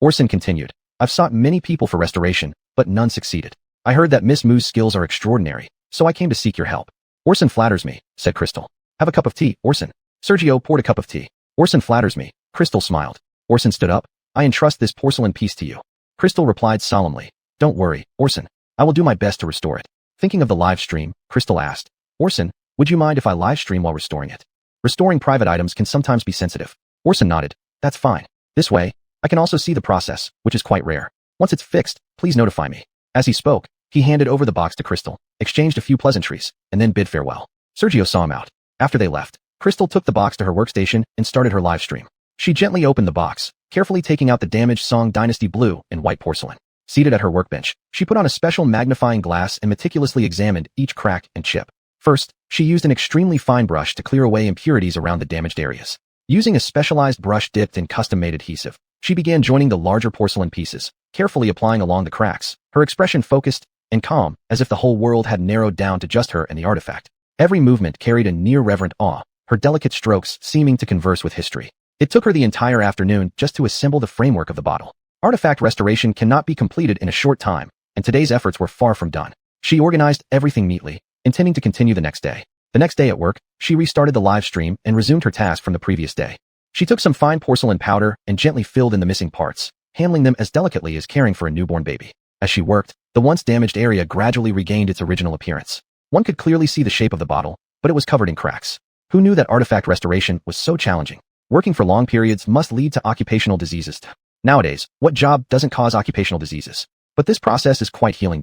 Orson continued. I've sought many people for restoration, but none succeeded. I heard that Miss Mu's skills are extraordinary, so I came to seek your help. Orson flatters me, said Crystal. Have a cup of tea, Orson. Sergio poured a cup of tea. Orson flatters me. Crystal smiled. Orson stood up. I entrust this porcelain piece to you. Crystal replied solemnly. Don't worry, Orson. I will do my best to restore it. Thinking of the live stream, Crystal asked. Orson, would you mind if I live stream while restoring it? Restoring private items can sometimes be sensitive. Orson nodded. That's fine. This way, I can also see the process, which is quite rare. Once it's fixed, please notify me. As he spoke, he handed over the box to Crystal, exchanged a few pleasantries, and then bid farewell. Sergio saw him out. After they left, Crystal took the box to her workstation and started her live stream. She gently opened the box, carefully taking out the damaged Song Dynasty blue and white porcelain. Seated at her workbench, she put on a special magnifying glass and meticulously examined each crack and chip. First, she used an extremely fine brush to clear away impurities around the damaged areas. Using a specialized brush dipped in custom-made adhesive, she began joining the larger porcelain pieces, carefully applying along the cracks, her expression focused and calm, as if the whole world had narrowed down to just her and the artifact. Every movement carried a near-reverent awe, her delicate strokes seeming to converse with history. It took her the entire afternoon just to assemble the framework of the bottle. Artifact restoration cannot be completed in a short time, and today's efforts were far from done. She organized everything neatly, intending to continue the next day. The next day at work, she restarted the live stream and resumed her task from the previous day. She took some fine porcelain powder and gently filled in the missing parts, handling them as delicately as caring for a newborn baby. As she worked, the once damaged area gradually regained its original appearance. One could clearly see the shape of the bottle, but it was covered in cracks. Who knew that artifact restoration was so challenging? Working for long periods must lead to occupational diseases. Nowadays, what job doesn't cause occupational diseases? But this process is quite healing.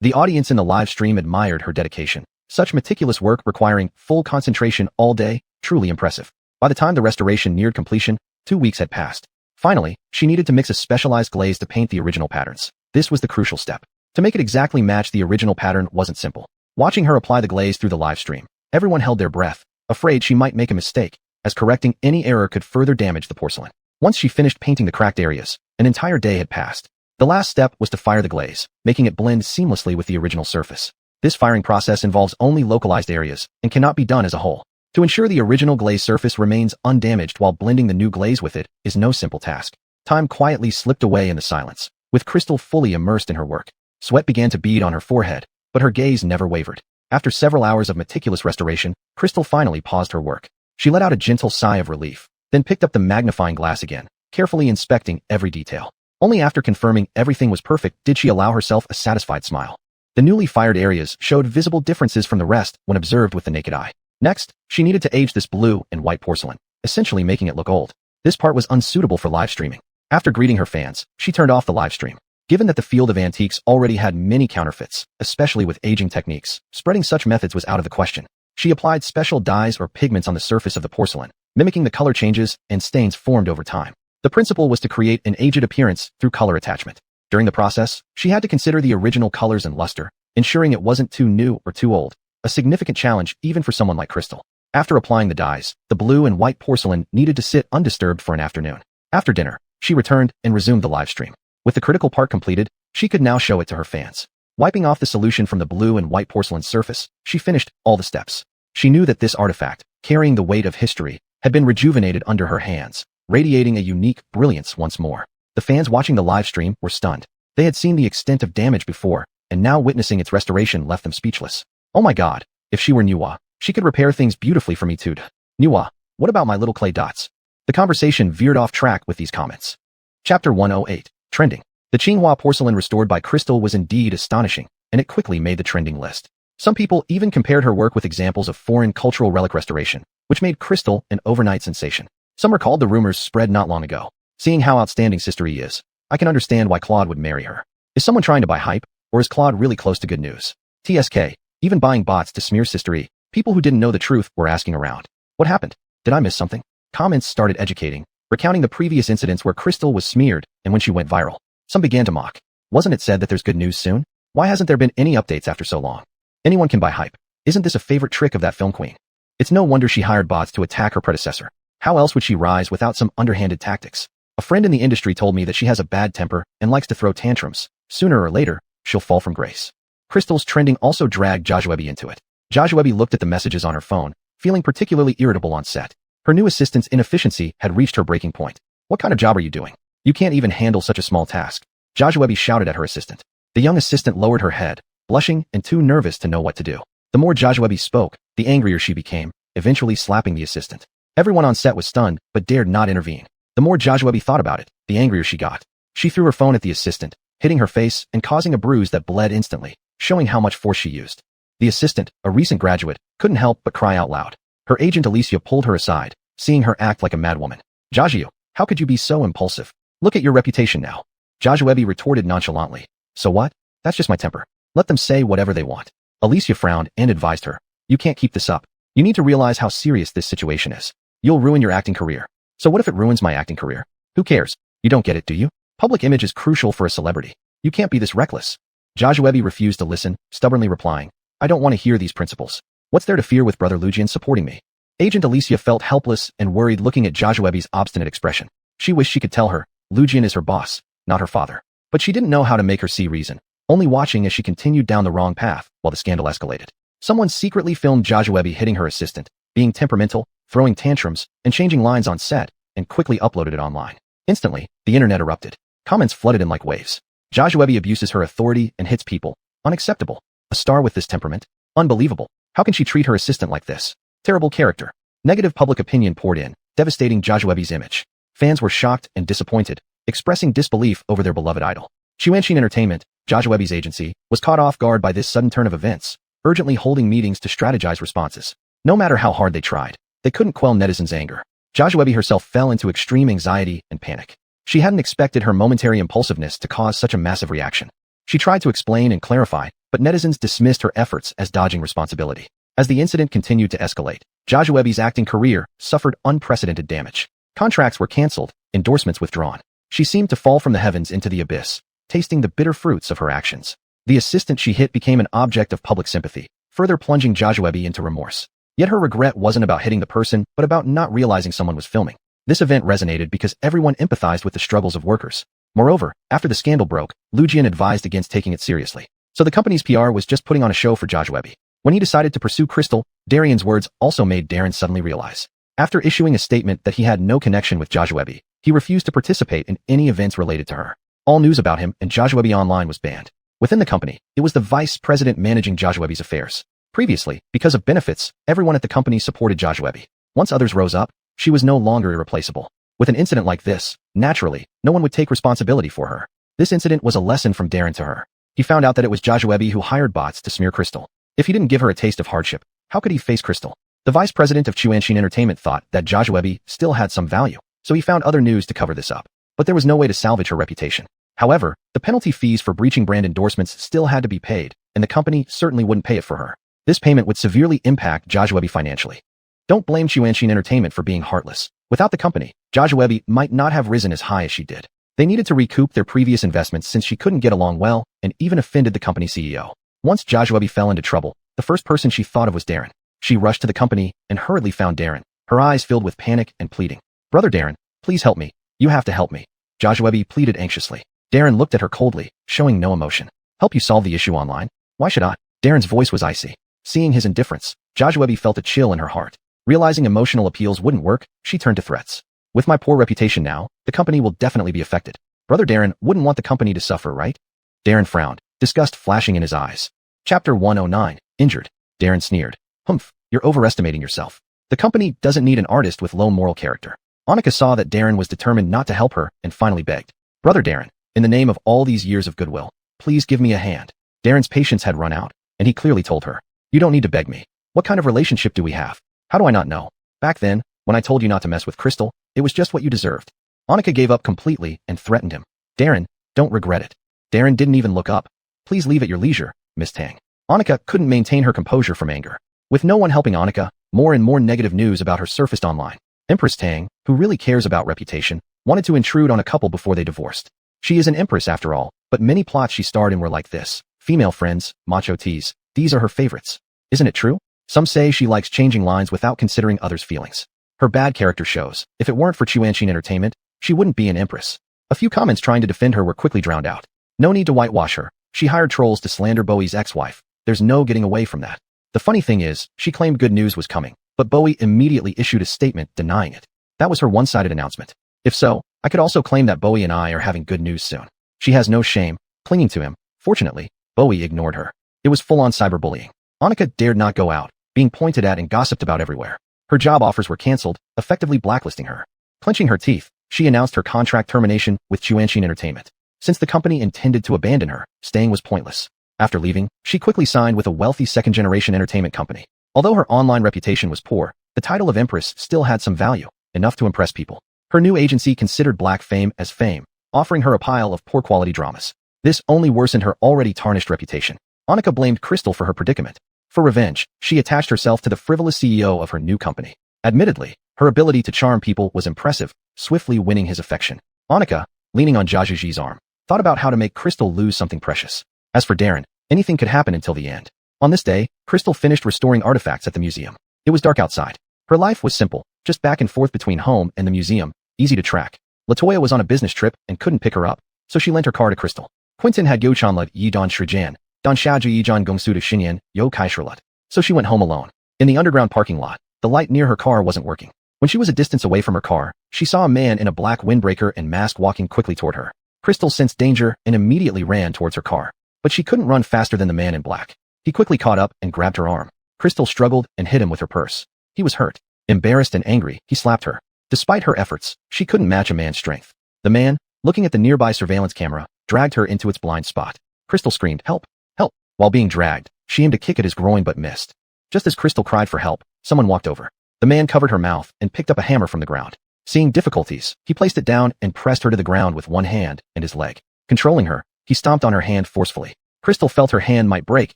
The audience in the live stream admired her dedication. Such meticulous work requiring full concentration all day, truly impressive. By the time the restoration neared completion, 2 weeks had passed. Finally, she needed to mix a specialized glaze to paint the original patterns. This was the crucial step. To make it exactly match the original pattern wasn't simple. Watching her apply the glaze through the live stream, everyone held their breath, afraid she might make a mistake, as correcting any error could further damage the porcelain. Once she finished painting the cracked areas, an entire day had passed. The last step was to fire the glaze, making it blend seamlessly with the original surface. This firing process involves only localized areas and cannot be done as a whole. To ensure the original glaze surface remains undamaged while blending the new glaze with it is no simple task. Time quietly slipped away in the silence, with Crystal fully immersed in her work. Sweat began to bead on her forehead, but her gaze never wavered. After several hours of meticulous restoration, Crystal finally paused her work. She let out a gentle sigh of relief, then picked up the magnifying glass again, carefully inspecting every detail. Only after confirming everything was perfect did she allow herself a satisfied smile. The newly fired areas showed visible differences from the rest when observed with the naked eye. Next, she needed to age this blue and white porcelain, essentially making it look old. This part was unsuitable for live streaming. After greeting her fans, she turned off the live stream. Given that the field of antiques already had many counterfeits, especially with aging techniques, spreading such methods was out of the question. She applied special dyes or pigments on the surface of the porcelain, mimicking the color changes and stains formed over time. The principle was to create an aged appearance through color attachment. During the process, she had to consider the original colors and luster, ensuring it wasn't too new or too old, a significant challenge even for someone like Crystal. After applying the dyes, the blue and white porcelain needed to sit undisturbed for an afternoon. After dinner, she returned and resumed the live stream. With the critical part completed, she could now show it to her fans. Wiping off the solution from the blue and white porcelain surface, she finished all the steps. She knew that this artifact, carrying the weight of history, had been rejuvenated under her hands, radiating a unique brilliance once more. The fans watching the live stream were stunned. They had seen the extent of damage before, and now witnessing its restoration left them speechless. Oh my god, if she were Nuwa, she could repair things beautifully for me too. Nuwa, what about my little clay dots? The conversation veered off track with these comments. Chapter 108. Trending. The Qinghua porcelain restored by Crystal was indeed astonishing, and it quickly made the trending list. Some people even compared her work with examples of foreign cultural relic restoration, which made Crystal an overnight sensation. Some recalled the rumors spread not long ago. Seeing how outstanding Sister E is, I can understand why Claude would marry her. Is someone trying to buy hype, or is Claude really close to good news? TSK, even buying bots to smear Sister E. People who didn't know the truth were asking around. What happened? Did I miss something? Comments started educating, recounting the previous incidents where Crystal was smeared and when she went viral. Some began to mock. Wasn't it said that there's good news soon? Why hasn't there been any updates after so long? Anyone can buy hype. Isn't this a favorite trick of that film queen? It's no wonder she hired bots to attack her predecessor. How else would she rise without some underhanded tactics? A friend in the industry told me that she has a bad temper and likes to throw tantrums. Sooner or later, she'll fall from grace. Crystal's trending also dragged Jojuebi into it. Jojuebi looked at the messages on her phone, feeling particularly irritable on set. Her new assistant's inefficiency had reached her breaking point. What kind of job are you doing? You can't even handle such a small task. Jojuebi shouted at her assistant. The young assistant lowered her head, blushing and too nervous to know what to do. The more Jojuebi spoke, the angrier she became, eventually slapping the assistant. Everyone on set was stunned, but dared not intervene. The more Jojuebi thought about it, the angrier she got. She threw her phone at the assistant, hitting her face and causing a bruise that bled instantly, showing how much force she used. The assistant, a recent graduate, couldn't help but cry out loud. Her agent Alicia pulled her aside, seeing her act like a madwoman. Joju, how could you be so impulsive? Look at your reputation now. Jojuebi retorted nonchalantly. So what? That's just my temper. Let them say whatever they want. Alicia frowned and advised her. You can't keep this up. You need to realize how serious this situation is. You'll ruin your acting career. So what if it ruins my acting career? Who cares? You don't get it, do you? Public image is crucial for a celebrity. You can't be this reckless. Jojuebi refused to listen, stubbornly replying, I don't want to hear these principles. What's there to fear with Brother Lujian supporting me? Agent Alicia felt helpless and worried looking at Jojuebi's obstinate expression. She wished she could tell her, Lujian is her boss, not her father. But she didn't know how to make her see reason, only watching as she continued down the wrong path while the scandal escalated. Someone secretly filmed Jojuebi hitting her assistant, being temperamental, throwing tantrums, and changing lines on set, and quickly uploaded it online. Instantly, the internet erupted. Comments flooded in like waves. Jojuebi abuses her authority and hits people. Unacceptable. A star with this temperament? Unbelievable. How can she treat her assistant like this? Terrible character. Negative public opinion poured in, devastating Jojuebi's image. Fans were shocked and disappointed, expressing disbelief over their beloved idol. Chuanshin Entertainment, Jojuebi's agency, was caught off guard by this sudden turn of events. urgently holding meetings to strategize responses. No matter how hard they tried, they couldn't quell netizens' anger. Jojoebi herself fell into extreme anxiety and panic. She hadn't expected her momentary impulsiveness to cause such a massive reaction. She tried to explain and clarify, but netizens dismissed her efforts as dodging responsibility. As the incident continued to escalate, Jojoebi's acting career suffered unprecedented damage. Contracts were cancelled, endorsements withdrawn. She seemed to fall from the heavens into the abyss, tasting the bitter fruits of her actions. The assistant she hit became an object of public sympathy, further plunging Jojoebi into remorse. Yet her regret wasn't about hitting the person, but about not realizing someone was filming. This event resonated because everyone empathized with the struggles of workers. Moreover, after the scandal broke, Lujian advised against taking it seriously. So the company's PR was just putting on a show for Jojoebi. When he decided to pursue Crystal, Darian's words also made Darren suddenly realize. After issuing a statement that he had no connection with Jojoebi, he refused to participate in any events related to her. All news about him and Jojoebi online was banned. Within the company, it was the vice president managing Jojoebi's affairs. Previously, because of benefits, everyone at the company supported Jojoebi. Once others rose up, she was no longer irreplaceable. With an incident like this, naturally, no one would take responsibility for her. This incident was a lesson from Darren to her. He found out that it was Jojoebi who hired bots to smear Crystal. If he didn't give her a taste of hardship, how could he face Crystal? The vice president of Chuanshin Entertainment thought that Jojoebi still had some value, so he found other news to cover this up. But there was no way to salvage her reputation. However, the penalty fees for breaching brand endorsements still had to be paid, and the company certainly wouldn't pay it for her. This payment would severely impact Jojoebi financially. Don't blame Chuanshin Entertainment for being heartless. Without the company, Jojoebi might not have risen as high as she did. They needed to recoup their previous investments since she couldn't get along well and even offended the company CEO. Once Jojoebi fell into trouble, the first person she thought of was Darren. She rushed to the company and hurriedly found Darren, her eyes filled with panic and pleading. "Brother Darren, please help me. You have to help me," Jojoebi pleaded anxiously. Darren looked at her coldly, showing no emotion. "Help you solve the issue online? Why should I?" Darren's voice was icy. Seeing his indifference, Jojoebi felt a chill in her heart. Realizing emotional appeals wouldn't work, she turned to threats. "With my poor reputation now, the company will definitely be affected. Brother Darren wouldn't want the company to suffer, right?" Darren frowned, disgust flashing in his eyes. Chapter 109, Injured. Darren sneered. "Humph, you're overestimating yourself. The company doesn't need an artist with low moral character." Annika saw that Darren was determined not to help her and finally begged. "Brother Darren, in the name of all these years of goodwill, please give me a hand." Darren's patience had run out, and he clearly told her, "You don't need to beg me. What kind of relationship do we have? How do I not know? Back then, when I told you not to mess with Crystal, it was just what you deserved." Annika gave up completely and threatened him. "Darren, don't regret it." Darren didn't even look up. "Please leave at your leisure, Miss Tang." Annika couldn't maintain her composure from anger. With no one helping Annika, more and more negative news about her surfaced online. Empress Tang, who really cares about reputation, wanted to intrude on a couple before they divorced. She is an empress after all, but many plots she starred in were like this. Female friends, macho tease, these are her favorites. Isn't it true? Some say she likes changing lines without considering others' feelings. Her bad character shows. If it weren't for Chuanshin Entertainment, she wouldn't be an empress. A few comments trying to defend her were quickly drowned out. No need to whitewash her. She hired trolls to slander Bowie's ex-wife. There's no getting away from that. The funny thing is, she claimed good news was coming, but Bowie immediately issued a statement denying it. That was her one-sided announcement. If so, I could also claim that Bowie and I are having good news soon. She has no shame, clinging to him. Fortunately, Bowie ignored her. It was full-on cyberbullying. Annika dared not go out, being pointed at and gossiped about everywhere. Her job offers were cancelled, effectively blacklisting her. Clenching her teeth, she announced her contract termination with Chuanshin Entertainment. Since the company intended to abandon her, staying was pointless. After leaving, she quickly signed with a wealthy second-generation entertainment company. Although her online reputation was poor, the title of Empress still had some value, enough to impress people. Her new agency considered black fame as fame, offering her a pile of poor-quality dramas. This only worsened her already tarnished reputation. Annika blamed Crystal for her predicament. For revenge, she attached herself to the frivolous CEO of her new company. Admittedly, her ability to charm people was impressive, swiftly winning his affection. Annika, leaning on Jajuji's arm, thought about how to make Crystal lose something precious. As for Darren, anything could happen until the end. On this day, Crystal finished restoring artifacts at the museum. It was dark outside. Her life was simple, just back and forth between home and the museum, easy to track. Latoya was on a business trip and couldn't pick her up, so she lent her car to Crystal. Quentin had Yochanlet Yi Don Shijan, Don Shaji Yi John Gongsu to Xinyan, Yo Kai Sherlut. So she went home alone. In the underground parking lot, the light near her car wasn't working. When she was a distance away from her car, she saw a man in a black windbreaker and mask walking quickly toward her. Crystal sensed danger and immediately ran towards her car. But she couldn't run faster than the man in black. He quickly caught up and grabbed her arm. Crystal struggled and hit him with her purse. He was hurt. Embarrassed and angry, he slapped her. Despite her efforts, she couldn't match a man's strength. The man, looking at the nearby surveillance camera, dragged her into its blind spot. Crystal screamed, "Help! Help!" While being dragged, She aimed a kick at his groin but missed. Just as Crystal cried for help, someone walked over. The man covered her mouth and picked up a hammer from the ground. Seeing difficulties, he placed it down and pressed her to the ground with one hand and his leg. Controlling her, he stomped on her hand forcefully. Crystal felt her hand might break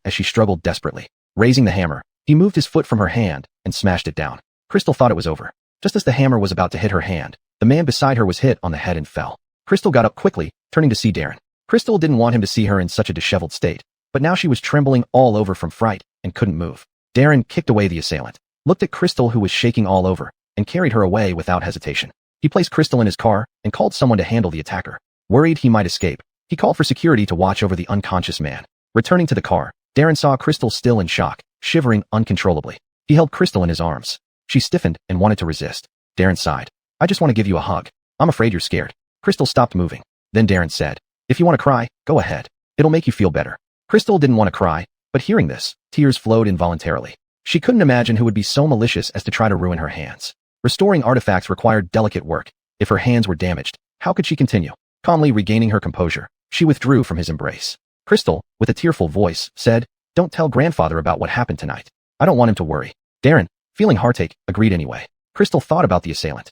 as she struggled desperately. Raising the hammer, he moved his foot from her hand and smashed it down. Crystal thought it was over. Just as the hammer was about to hit her hand, the man beside her was hit on the head and fell. Crystal got up quickly, turning to see Darren. Crystal didn't want him to see her in such a disheveled state, but now she was trembling all over from fright and couldn't move. Darren kicked away the assailant, looked at Crystal who was shaking all over, and carried her away without hesitation. He placed Crystal in his car and called someone to handle the attacker. Worried he might escape, he called for security to watch over the unconscious man. Returning to the car, Darren saw Crystal still in shock, shivering uncontrollably. He held Crystal in his arms. She stiffened and wanted to resist. Darren sighed. I just want to give you a hug. I'm afraid you're scared. Crystal stopped moving. Then Darren said, if you want to cry, go ahead. It'll make you feel better. Crystal didn't want to cry, but hearing this, tears flowed involuntarily. She couldn't imagine who would be so malicious as to try to ruin her hands. Restoring artifacts required delicate work. If her hands were damaged, how could she continue? Calmly regaining her composure, she withdrew from his embrace. Crystal, with a tearful voice, said, don't tell grandfather about what happened tonight. I don't want him to worry. Darren, feeling heartache, agreed anyway. Crystal thought about the assailant.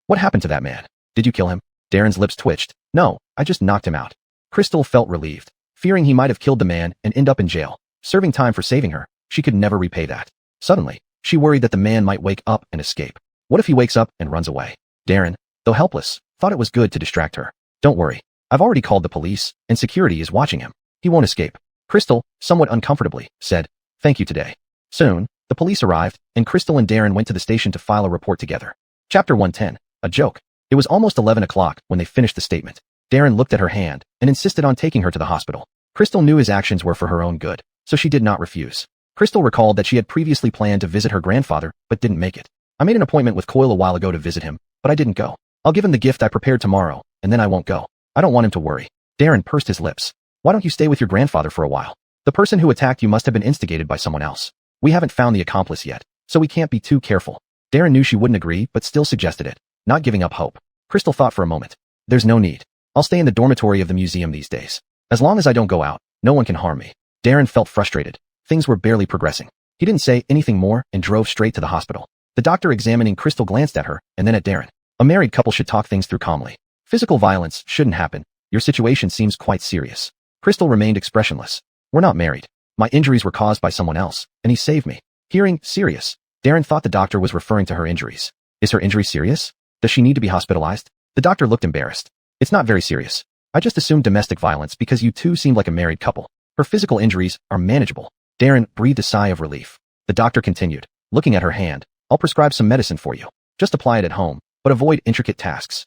What happened to that man? Did you kill him? Darren's lips twitched. No, I just knocked him out. Crystal felt relieved, fearing he might have killed the man and end up in jail, serving time for saving her. She could never repay that. Suddenly, she worried that the man might wake up and escape. What if he wakes up and runs away? Darren, though helpless, thought it was good to distract her. Don't worry. I've already called the police, and security is watching him. He won't escape. Crystal, somewhat uncomfortably, said, thank you today. Soon, the police arrived, and Crystal and Darren went to the station to file a report together. Chapter 110, a joke. It was almost 11 o'clock when they finished the statement. Darren looked at her hand and insisted on taking her to the hospital. Crystal knew his actions were for her own good, so she did not refuse. Crystal recalled that she had previously planned to visit her grandfather, but didn't make it. I made an appointment with Coyle a while ago to visit him, but I didn't go. I'll give him the gift I prepared tomorrow, and then I won't go. I don't want him to worry. Darren pursed his lips. Why don't you stay with your grandfather for a while? The person who attacked you must have been instigated by someone else. We haven't found the accomplice yet, so we can't be too careful. Darren knew she wouldn't agree, but still suggested it, not giving up hope. Crystal thought for a moment. There's no need. I'll stay in the dormitory of the museum these days. As long as I don't go out, no one can harm me. Darren felt frustrated. Things were barely progressing. He didn't say anything more and drove straight to the hospital. The doctor examining Crystal glanced at her and then at Darren. A married couple should talk things through calmly. Physical violence shouldn't happen. Your situation seems quite serious. Crystal remained expressionless. We're not married. My injuries were caused by someone else, and he saved me. Hearing serious, Darren thought the doctor was referring to her injuries. Is her injury serious? Does she need to be hospitalized? The doctor looked embarrassed. It's not very serious. I just assumed domestic violence because you two seemed like a married couple. Her physical injuries are manageable. Darren breathed a sigh of relief. The doctor continued, looking at her hand. I'll prescribe some medicine for you. Just apply it at home, but avoid intricate tasks.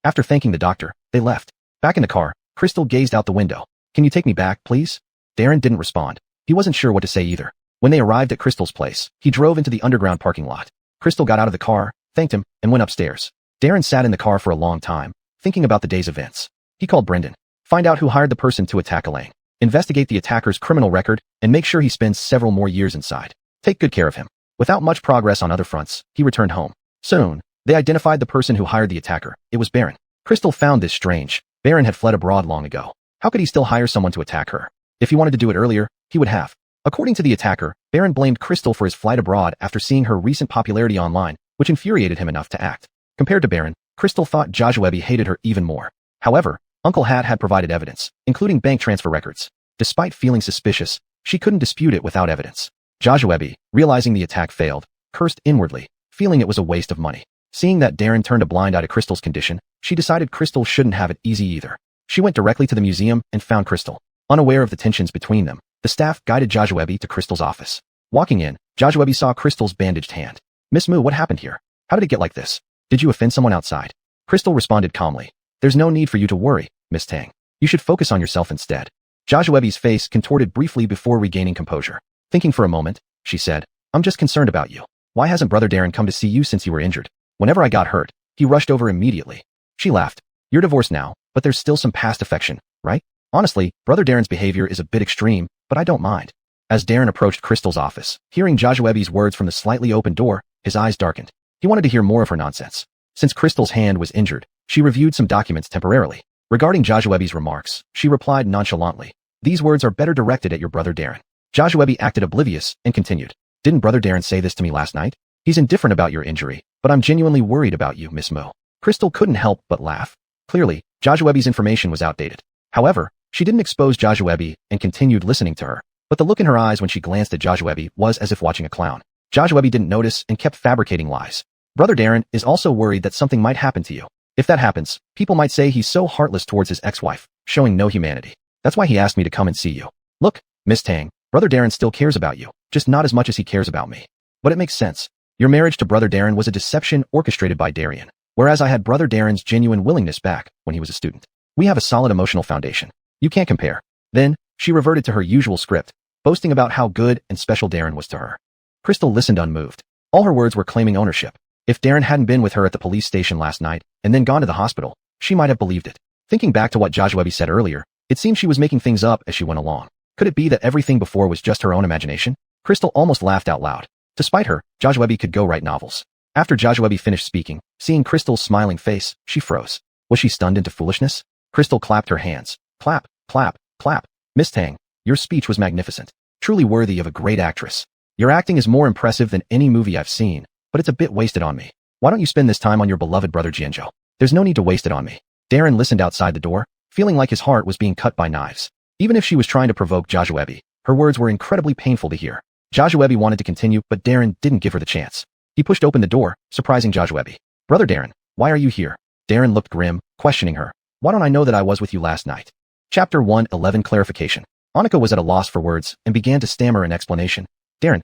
After thanking the doctor, they left. Back in the car, Crystal gazed out the window. Can you take me back, please? Darren didn't respond. He wasn't sure what to say either. When they arrived at Crystal's place, he drove into the underground parking lot. Crystal got out of the car, thanked him, and went upstairs. Darren sat in the car for a long time, thinking about the day's events. He called Brendan. Find out who hired the person to attack Elaine. Investigate the attacker's criminal record, and make sure he spends several more years inside. Take good care of him. Without much progress on other fronts, he returned home. Soon, they identified the person who hired the attacker. It was Baron. Crystal found this strange. Baron had fled abroad long ago. How could he still hire someone to attack her? If he wanted to do it earlier, he would have. According to the attacker, Baron blamed Crystal for his flight abroad after seeing her recent popularity online, which infuriated him enough to act. Compared to Baron, Crystal thought Joshua hated her even more. However, Uncle Hat had provided evidence, including bank transfer records. Despite feeling suspicious, she couldn't dispute it without evidence. Joshua, realizing the attack failed, cursed inwardly, feeling it was a waste of money. Seeing that Darren turned a blind eye to Crystal's condition, she decided Crystal shouldn't have it easy either. She went directly to the museum and found Crystal. Unaware of the tensions between them, the staff guided Joshua to Crystal's office. Walking in, Joshua saw Crystal's bandaged hand. Miss Moo, what happened here? How did it get like this? Did you offend someone outside? Crystal responded calmly. There's no need for you to worry, Miss Tang. You should focus on yourself instead. Joshua's face contorted briefly before regaining composure. Thinking for a moment, she said, I'm just concerned about you. Why hasn't Brother Darren come to see you since you were injured? Whenever I got hurt, he rushed over immediately. She laughed. You're divorced now, but there's still some past affection, right? Honestly, Brother Darren's behavior is a bit extreme, but I don't mind. As Darren approached Crystal's office, hearing Joshua's words from the slightly open door, his eyes darkened. He wanted to hear more of her nonsense. Since Crystal's hand was injured, she reviewed some documents temporarily. Regarding Joshua's remarks, she replied nonchalantly, These words are better directed at your brother Darren. Joshua acted oblivious and continued. Didn't Brother Darren say this to me last night? He's indifferent about your injury, but I'm genuinely worried about you, Miss Mo. Crystal couldn't help but laugh. Clearly, Joshua's information was outdated. However, she didn't expose Joshua and continued listening to her. But the look in her eyes when she glanced at Joshua was as if watching a clown. Joshua didn't notice and kept fabricating lies. Brother Darren is also worried that something might happen to you. If that happens, people might say he's so heartless towards his ex-wife, showing no humanity. That's why he asked me to come and see you. Look, Miss Tang, Brother Darren still cares about you, just not as much as he cares about me. But it makes sense. Your marriage to Brother Darren was a deception orchestrated by Darian, whereas I had Brother Darren's genuine willingness back when he was a student. We have a solid emotional foundation. You can't compare. Then, she reverted to her usual script, boasting about how good and special Darren was to her. Crystal listened unmoved. All her words were claiming ownership. If Darren hadn't been with her at the police station last night and then gone to the hospital, she might have believed it. Thinking back to what Joshua said earlier, it seemed she was making things up as she went along. Could it be that everything before was just her own imagination? Crystal almost laughed out loud. Despite her, Joshua could go write novels. After Joshua finished speaking, seeing Crystal's smiling face, she froze. Was she stunned into foolishness? Crystal clapped her hands. Clap, clap, clap. Miss Tang, your speech was magnificent. Truly worthy of a great actress. Your acting is more impressive than any movie I've seen, but it's a bit wasted on me. Why don't you spend this time on your beloved brother Jianzhou? There's no need to waste it on me. Darren listened outside the door, feeling like his heart was being cut by knives. Even if she was trying to provoke Joshua, her words were incredibly painful to hear. Joshua wanted to continue, but Darren didn't give her the chance. He pushed open the door, surprising Joshua. Brother Darren, why are you here? Darren looked grim, questioning her. Why don't I know that I was with you last night? Chapter 111 Clarification. Annika was at a loss for words and began to stammer an explanation. Darren,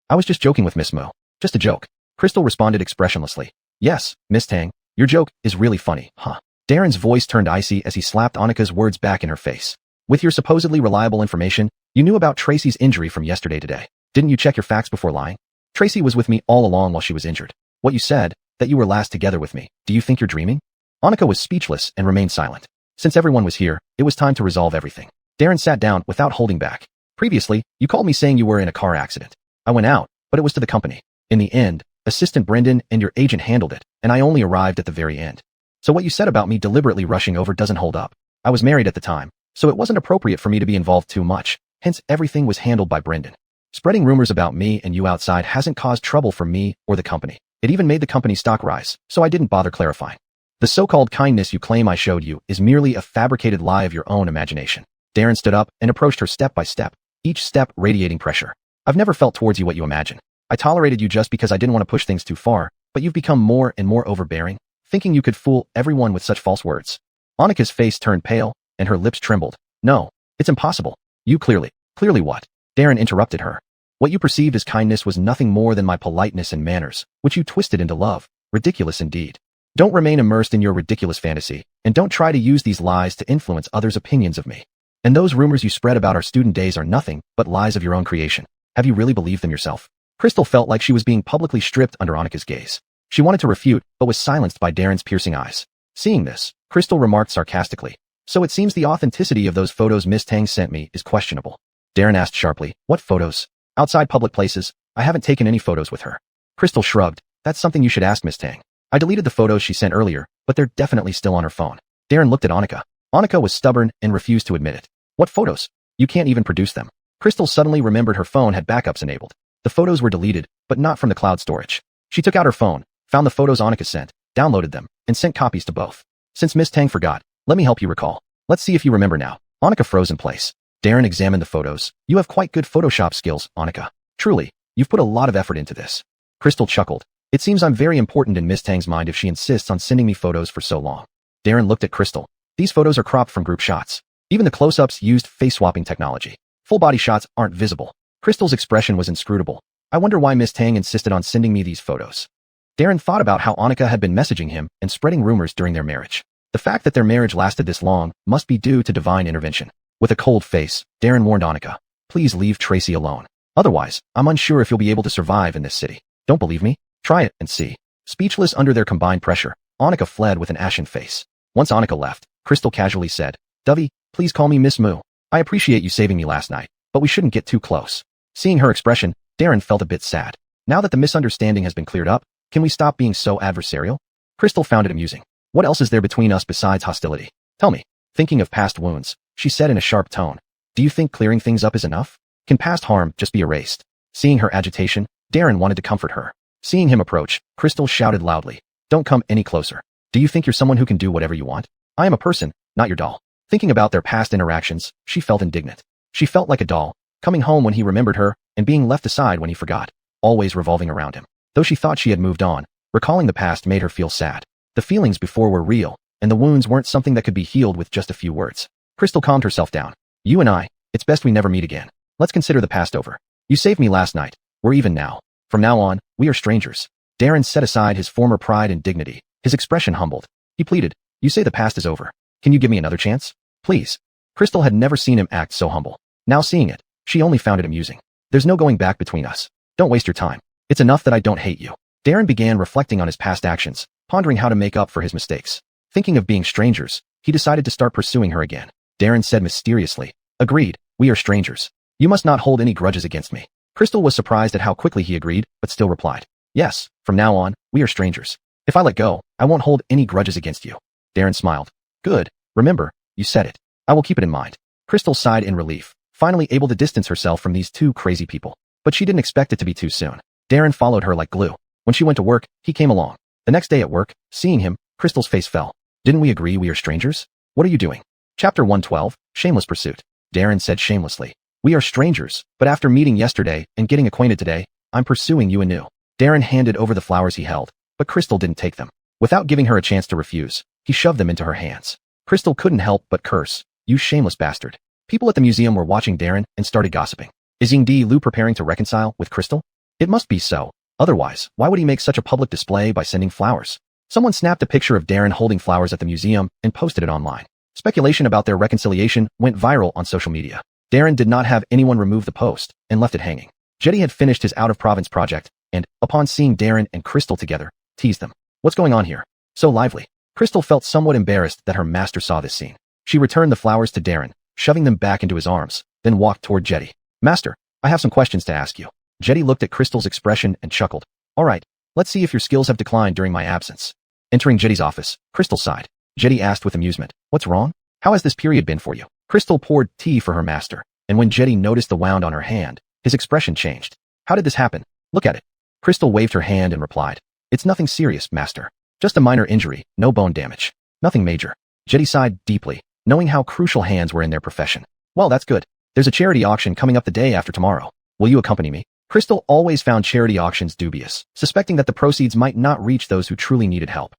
I was just joking with Miss Mo. Just a joke. Crystal responded expressionlessly. Yes, Miss Tang, your joke is really funny, huh? Darren's voice turned icy as he slapped Annika's words back in her face. With your supposedly reliable information, you knew about Tracy's injury from yesterday today. Didn't you check your facts before lying? Tracy was with me all along while she was injured. What you said, that you were last together with me, do you think you're dreaming? Annika was speechless and remained silent. Since everyone was here, it was time to resolve everything. Darren sat down without holding back. Previously, you called me saying you were in a car accident. I went out, but it was to the company. In the end, Assistant Brendan and your agent handled it, and I only arrived at the very end. So what you said about me deliberately rushing over doesn't hold up. I was married at the time, so it wasn't appropriate for me to be involved too much. Hence, everything was handled by Brendan. Spreading rumors about me and you outside hasn't caused trouble for me or the company. It even made the company's stock rise, so I didn't bother clarifying. The so-called kindness you claim I showed you is merely a fabricated lie of your own imagination. Darren stood up and approached her step by step, each step radiating pressure. I've never felt towards you what you imagine. I tolerated you just because I didn't want to push things too far, but you've become more and more overbearing, thinking you could fool everyone with such false words. Annika's face turned pale, and her lips trembled. No, it's impossible. You clearly what? Darren interrupted her. What you perceived as kindness was nothing more than my politeness and manners, which you twisted into love. Ridiculous indeed. Don't remain immersed in your ridiculous fantasy, and don't try to use these lies to influence others' opinions of me. And those rumors you spread about our student days are nothing but lies of your own creation. Have you really believed them yourself? Crystal felt like she was being publicly stripped under Annika's gaze. She wanted to refute, but was silenced by Darren's piercing eyes. Seeing this, Crystal remarked sarcastically. So it seems the authenticity of those photos Miss Tang sent me is questionable. Darren asked sharply, what photos? Outside public places, I haven't taken any photos with her. Crystal shrugged. That's something you should ask Miss Tang. I deleted the photos she sent earlier, but they're definitely still on her phone. Darren looked at Annika. Annika was stubborn and refused to admit it. What photos? You can't even produce them. Crystal suddenly remembered her phone had backups enabled. The photos were deleted, but not from the cloud storage. She took out her phone, found the photos Annika sent, downloaded them, and sent copies to both. Since Miss Tang forgot, let me help you recall. Let's see if you remember now. Annika froze in place. Darren examined the photos. You have quite good Photoshop skills, Annika. Truly, you've put a lot of effort into this. Crystal chuckled. It seems I'm very important in Miss Tang's mind if she insists on sending me photos for so long. Darren looked at Crystal. These photos are cropped from group shots. Even the close-ups used face-swapping technology. Full-body shots aren't visible. Crystal's expression was inscrutable. I wonder why Miss Tang insisted on sending me these photos. Darren thought about how Annika had been messaging him and spreading rumors during their marriage. The fact that their marriage lasted this long must be due to divine intervention. With a cold face, Darren warned Annika, please leave Tracy alone. Otherwise, I'm unsure if you'll be able to survive in this city. Don't believe me? Try it and see. Speechless under their combined pressure, Annika fled with an ashen face. Once Annika left, Crystal casually said, Dovey, please call me Miss Moo. I appreciate you saving me last night, but we shouldn't get too close. Seeing her expression, Darren felt a bit sad. Now that the misunderstanding has been cleared up, can we stop being so adversarial? Crystal found it amusing. What else is there between us besides hostility? Tell me. Thinking of past wounds, she said in a sharp tone. Do you think clearing things up is enough? Can past harm just be erased? Seeing her agitation, Darren wanted to comfort her. Seeing him approach, Crystal shouted loudly, "Don't come any closer. Do you think you're someone who can do whatever you want? I am a person, not your doll." Thinking about their past interactions, she felt indignant. She felt like a doll, coming home when he remembered her and being left aside when he forgot, always revolving around him. Though she thought she had moved on, recalling the past made her feel sad. The feelings before were real, and the wounds weren't something that could be healed with just a few words. Crystal calmed herself down. "You and I, it's best we never meet again. Let's consider the past over. You saved me last night. We're even now. From now on, we are strangers." Darren set aside his former pride and dignity, his expression humbled. He pleaded, "You say the past is over. Can you give me another chance? Please." Crystal had never seen him act so humble. Now seeing it, she only found it amusing. "There's no going back between us. Don't waste your time. It's enough that I don't hate you." Darren began reflecting on his past actions, pondering how to make up for his mistakes. Thinking of being strangers, he decided to start pursuing her again. Darren said mysteriously, "Agreed, we are strangers. You must not hold any grudges against me." Crystal was surprised at how quickly he agreed, but still replied, "Yes, from now on, we are strangers. If I let go, I won't hold any grudges against you." Darren smiled. "Good. Remember, you said it. I will keep it in mind." Crystal sighed in relief, finally able to distance herself from these two crazy people. But she didn't expect it to be too soon. Darren followed her like glue. When she went to work, he came along. The next day at work, seeing him, Crystal's face fell. "Didn't we agree we are strangers? What are you doing?" Chapter 112, Shameless Pursuit. Darren said shamelessly, "We are strangers, but after meeting yesterday and getting acquainted today, I'm pursuing you anew." Darren handed over the flowers he held, but Crystal didn't take them. Without giving her a chance to refuse, he shoved them into her hands. Crystal couldn't help but curse, "You shameless bastard." People at the museum were watching Darren and started gossiping. Is Yingdi Lu preparing to reconcile with Crystal? It must be so. Otherwise, why would he make such a public display by sending flowers? Someone snapped a picture of Darren holding flowers at the museum and posted it online. Speculation about their reconciliation went viral on social media. Darren did not have anyone remove the post and left it hanging. Jetty had finished his out-of-province project and, upon seeing Darren and Crystal together, teased them. "What's going on here? So lively." Crystal felt somewhat embarrassed that her master saw this scene. She returned the flowers to Darren, shoving them back into his arms, then walked toward Jetty. "Master, I have some questions to ask you." Jetty looked at Crystal's expression and chuckled. "All right, let's see if your skills have declined during my absence." Entering Jetty's office, Crystal sighed. Jetty asked with amusement, "What's wrong? How has this period been for you?" Crystal poured tea for her master, and when Jetty noticed the wound on her hand, his expression changed. "How did this happen? Look at it." Crystal waved her hand and replied, "It's nothing serious, master. Just a minor injury, no bone damage. Nothing major." Jetty sighed deeply, knowing how crucial hands were in their profession. "Well, that's good. There's a charity auction coming up the day after tomorrow. Will you accompany me?" Crystal always found charity auctions dubious, suspecting that the proceeds might not reach those who truly needed help.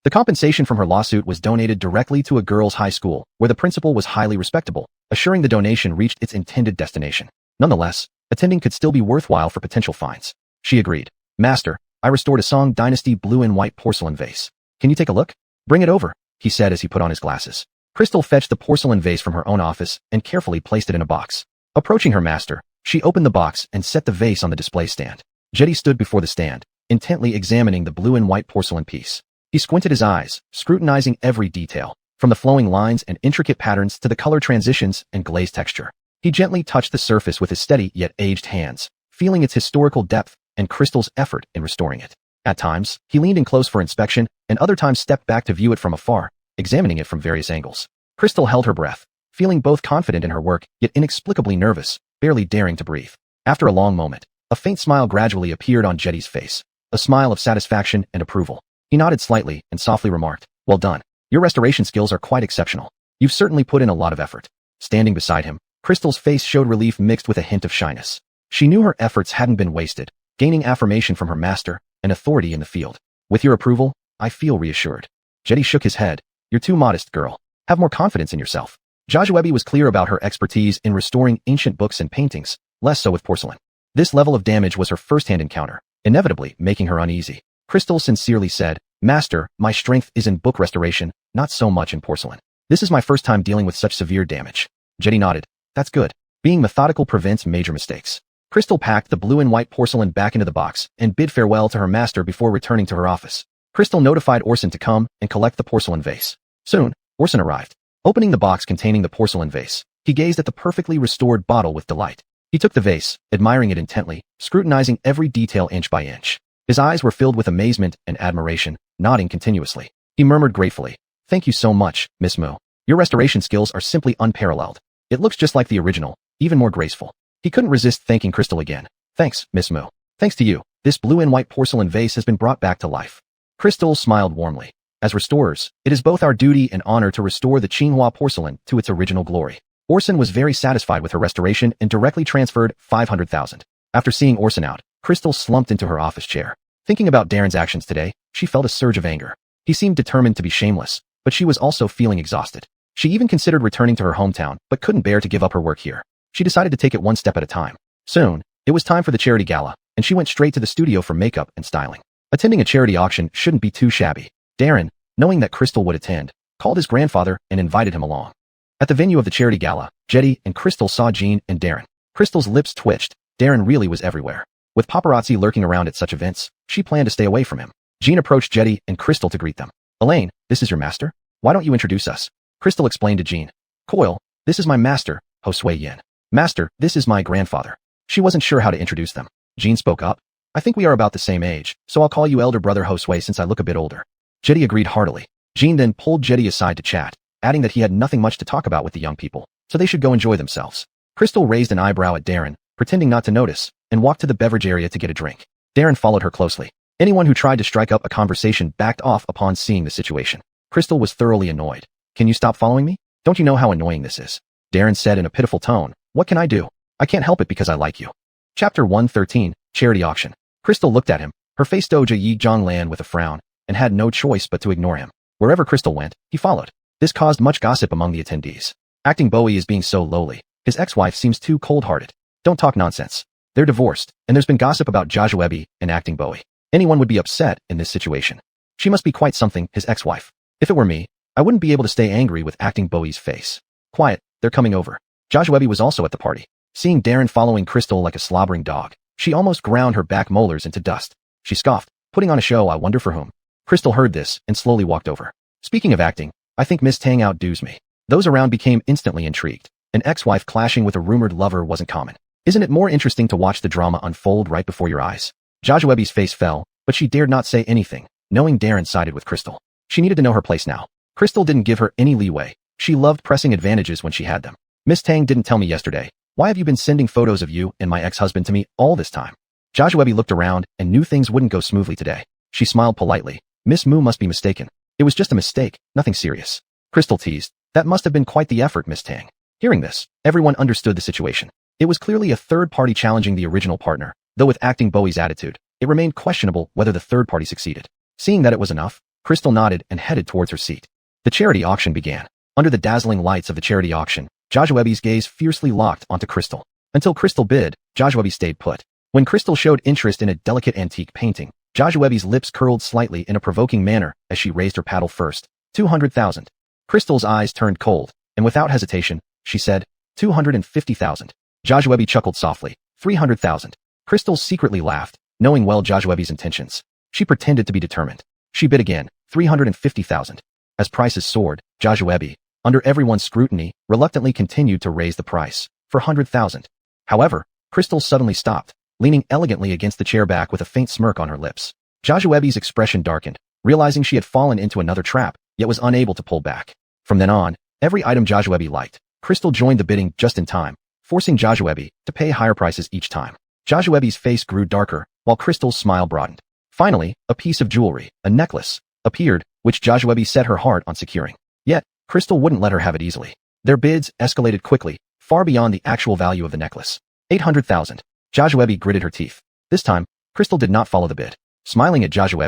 The compensation from her lawsuit was donated directly to a girls' high school, where the principal was highly respectable, assuring the donation reached its intended destination. Nonetheless, attending could still be worthwhile for potential fines. She agreed. "Master, I restored a Song Dynasty blue and white porcelain vase. Can you take a look?" "Bring it over," he said as he put on his glasses. Crystal fetched the porcelain vase from her own office and carefully placed it in a box. Approaching her master, she opened the box and set the vase on the display stand. Jetty stood before the stand, intently examining the blue and white porcelain piece. He squinted his eyes, scrutinizing every detail, from the flowing lines and intricate patterns to the color transitions and glaze texture. He gently touched the surface with his steady yet aged hands, feeling its historical depth and Crystal's effort in restoring it. At times, he leaned in close for inspection, and other times stepped back to view it from afar, examining it from various angles. Crystal held her breath, feeling both confident in her work, yet inexplicably nervous, barely daring to breathe. After a long moment, a faint smile gradually appeared on Jetty's face, a smile of satisfaction and approval. He nodded slightly and softly remarked, "Well done. Your restoration skills are quite exceptional. You've certainly put in a lot of effort." Standing beside him, Crystal's face showed relief mixed with a hint of shyness. She knew her efforts hadn't been wasted, gaining affirmation from her master, an authority in the field. "With your approval, I feel reassured." Jetty shook his head. "You're too modest, girl. Have more confidence in yourself." Jajuebi was clear about her expertise in restoring ancient books and paintings, less so with porcelain. This level of damage was her first-hand encounter, inevitably making her uneasy. Crystal sincerely said, "Master, my strength is in book restoration, not so much in porcelain. This is my first time dealing with such severe damage." Jetty nodded. "That's good. Being methodical prevents major mistakes." Crystal packed the blue and white porcelain back into the box and bid farewell to her master before returning to her office. Crystal notified Orson to come and collect the porcelain vase. Soon, Orson arrived. Opening the box containing the porcelain vase, he gazed at the perfectly restored bottle with delight. He took the vase, admiring it intently, scrutinizing every detail inch by inch. His eyes were filled with amazement and admiration, nodding continuously. He murmured gratefully, "Thank you so much, Miss Mu. Your restoration skills are simply unparalleled. It looks just like the original, even more graceful." He couldn't resist thanking Crystal again. Thanks, Miss Moo. Thanks to you, this blue and white porcelain vase has been brought back to life. Crystal smiled warmly. As restorers, it is both our duty and honor to restore the Qinghua porcelain to its original glory. Orson was very satisfied with her restoration and directly transferred 500,000. After seeing Orson out, Crystal slumped into her office chair. Thinking about Darren's actions today, she felt a surge of anger. He seemed determined to be shameless, but she was also feeling exhausted. She even considered returning to her hometown, but couldn't bear to give up her work here. She decided to take it one step at a time. Soon, it was time for the charity gala, and she went straight to the studio for makeup and styling. Attending a charity auction shouldn't be too shabby. Darren, knowing that Crystal would attend, called his grandfather and invited him along. At the venue of the charity gala, Jetty and Crystal saw Jean and Darren. Crystal's lips twitched. Darren really was everywhere. With paparazzi lurking around at such events, she planned to stay away from him. Jean approached Jetty and Crystal to greet them. Elaine, this is your master? Why don't you introduce us? Crystal explained to Jean. Coyle, this is my master, Josue Yin. Master, this is my grandfather. She wasn't sure how to introduce them. Jean spoke up. I think we are about the same age, so I'll call you elder brother Josue since I look a bit older. Jetty agreed heartily. Jean then pulled Jetty aside to chat, adding that he had nothing much to talk about with the young people, so they should go enjoy themselves. Crystal raised an eyebrow at Darren, pretending not to notice, and walked to the beverage area to get a drink. Darren followed her closely. Anyone who tried to strike up a conversation backed off upon seeing the situation. Crystal was thoroughly annoyed. Can you stop following me? Don't you know how annoying this is? Darren said in a pitiful tone. What can I do? I can't help it because I like you. Chapter 113, Charity Auction. Crystal looked at him, her face doja Yi Zhonglan with a frown, and had no choice but to ignore him. Wherever Crystal went, he followed. This caused much gossip among the attendees. Acting Bowie is being so lowly. His ex-wife seems too cold-hearted. Don't talk nonsense. They're divorced, and there's been gossip about Joshua and Acting Bowie. Anyone would be upset in this situation. She must be quite something, his ex-wife. If it were me, I wouldn't be able to stay angry with Acting Bowie's face. Quiet, they're coming over. Joshua was also at the party. Seeing Darren following Crystal like a slobbering dog, she almost ground her back molars into dust. She scoffed, putting on a show I wonder for whom. Crystal heard this and slowly walked over. Speaking of acting, I think Miss Tang outdoes me. Those around became instantly intrigued. An ex-wife clashing with a rumored lover wasn't common. Isn't it more interesting to watch the drama unfold right before your eyes? Joshua's face fell, but she dared not say anything, knowing Darren sided with Crystal. She needed to know her place now. Crystal didn't give her any leeway. She loved pressing advantages when she had them. Miss Tang didn't tell me yesterday. Why have you been sending photos of you and my ex-husband to me all this time? Joshua looked around and knew things wouldn't go smoothly today. She smiled politely. Miss Moo must be mistaken. It was just a mistake, nothing serious. Crystal teased. That must have been quite the effort, Miss Tang. Hearing this, everyone understood the situation. It was clearly a third party challenging the original partner, though with Acting Bowie's attitude, it remained questionable whether the third party succeeded. Seeing that it was enough, Crystal nodded and headed towards her seat. The charity auction began. Under the dazzling lights of the charity auction, Joshua's gaze fiercely locked onto Crystal. Until Crystal bid, Joshua stayed put. When Crystal showed interest in a delicate antique painting, Joshua's lips curled slightly in a provoking manner as she raised her paddle first. 200,000. Crystal's eyes turned cold, and without hesitation, she said, 250,000. Joshua chuckled softly. 300,000. Crystal secretly laughed, knowing well Joshua's intentions. She pretended to be determined. She bid again, 350,000. As prices soared, Joshua, under everyone's scrutiny, reluctantly continued to raise the price, for 100,000. However, Crystal suddenly stopped, leaning elegantly against the chair back with a faint smirk on her lips. Joshua's expression darkened, realizing she had fallen into another trap, yet was unable to pull back. From then on, every item Joshua liked, Crystal joined the bidding just in time, forcing Joshua to pay higher prices each time. Joshua's face grew darker, while Crystal's smile broadened. Finally, a piece of jewelry, a necklace, appeared, which Joshua set her heart on securing. Yet, Crystal wouldn't let her have it easily. Their bids escalated quickly, far beyond the actual value of the necklace. 800,000. Joshua gritted her teeth. This time, Crystal did not follow the bid. Smiling at Joshua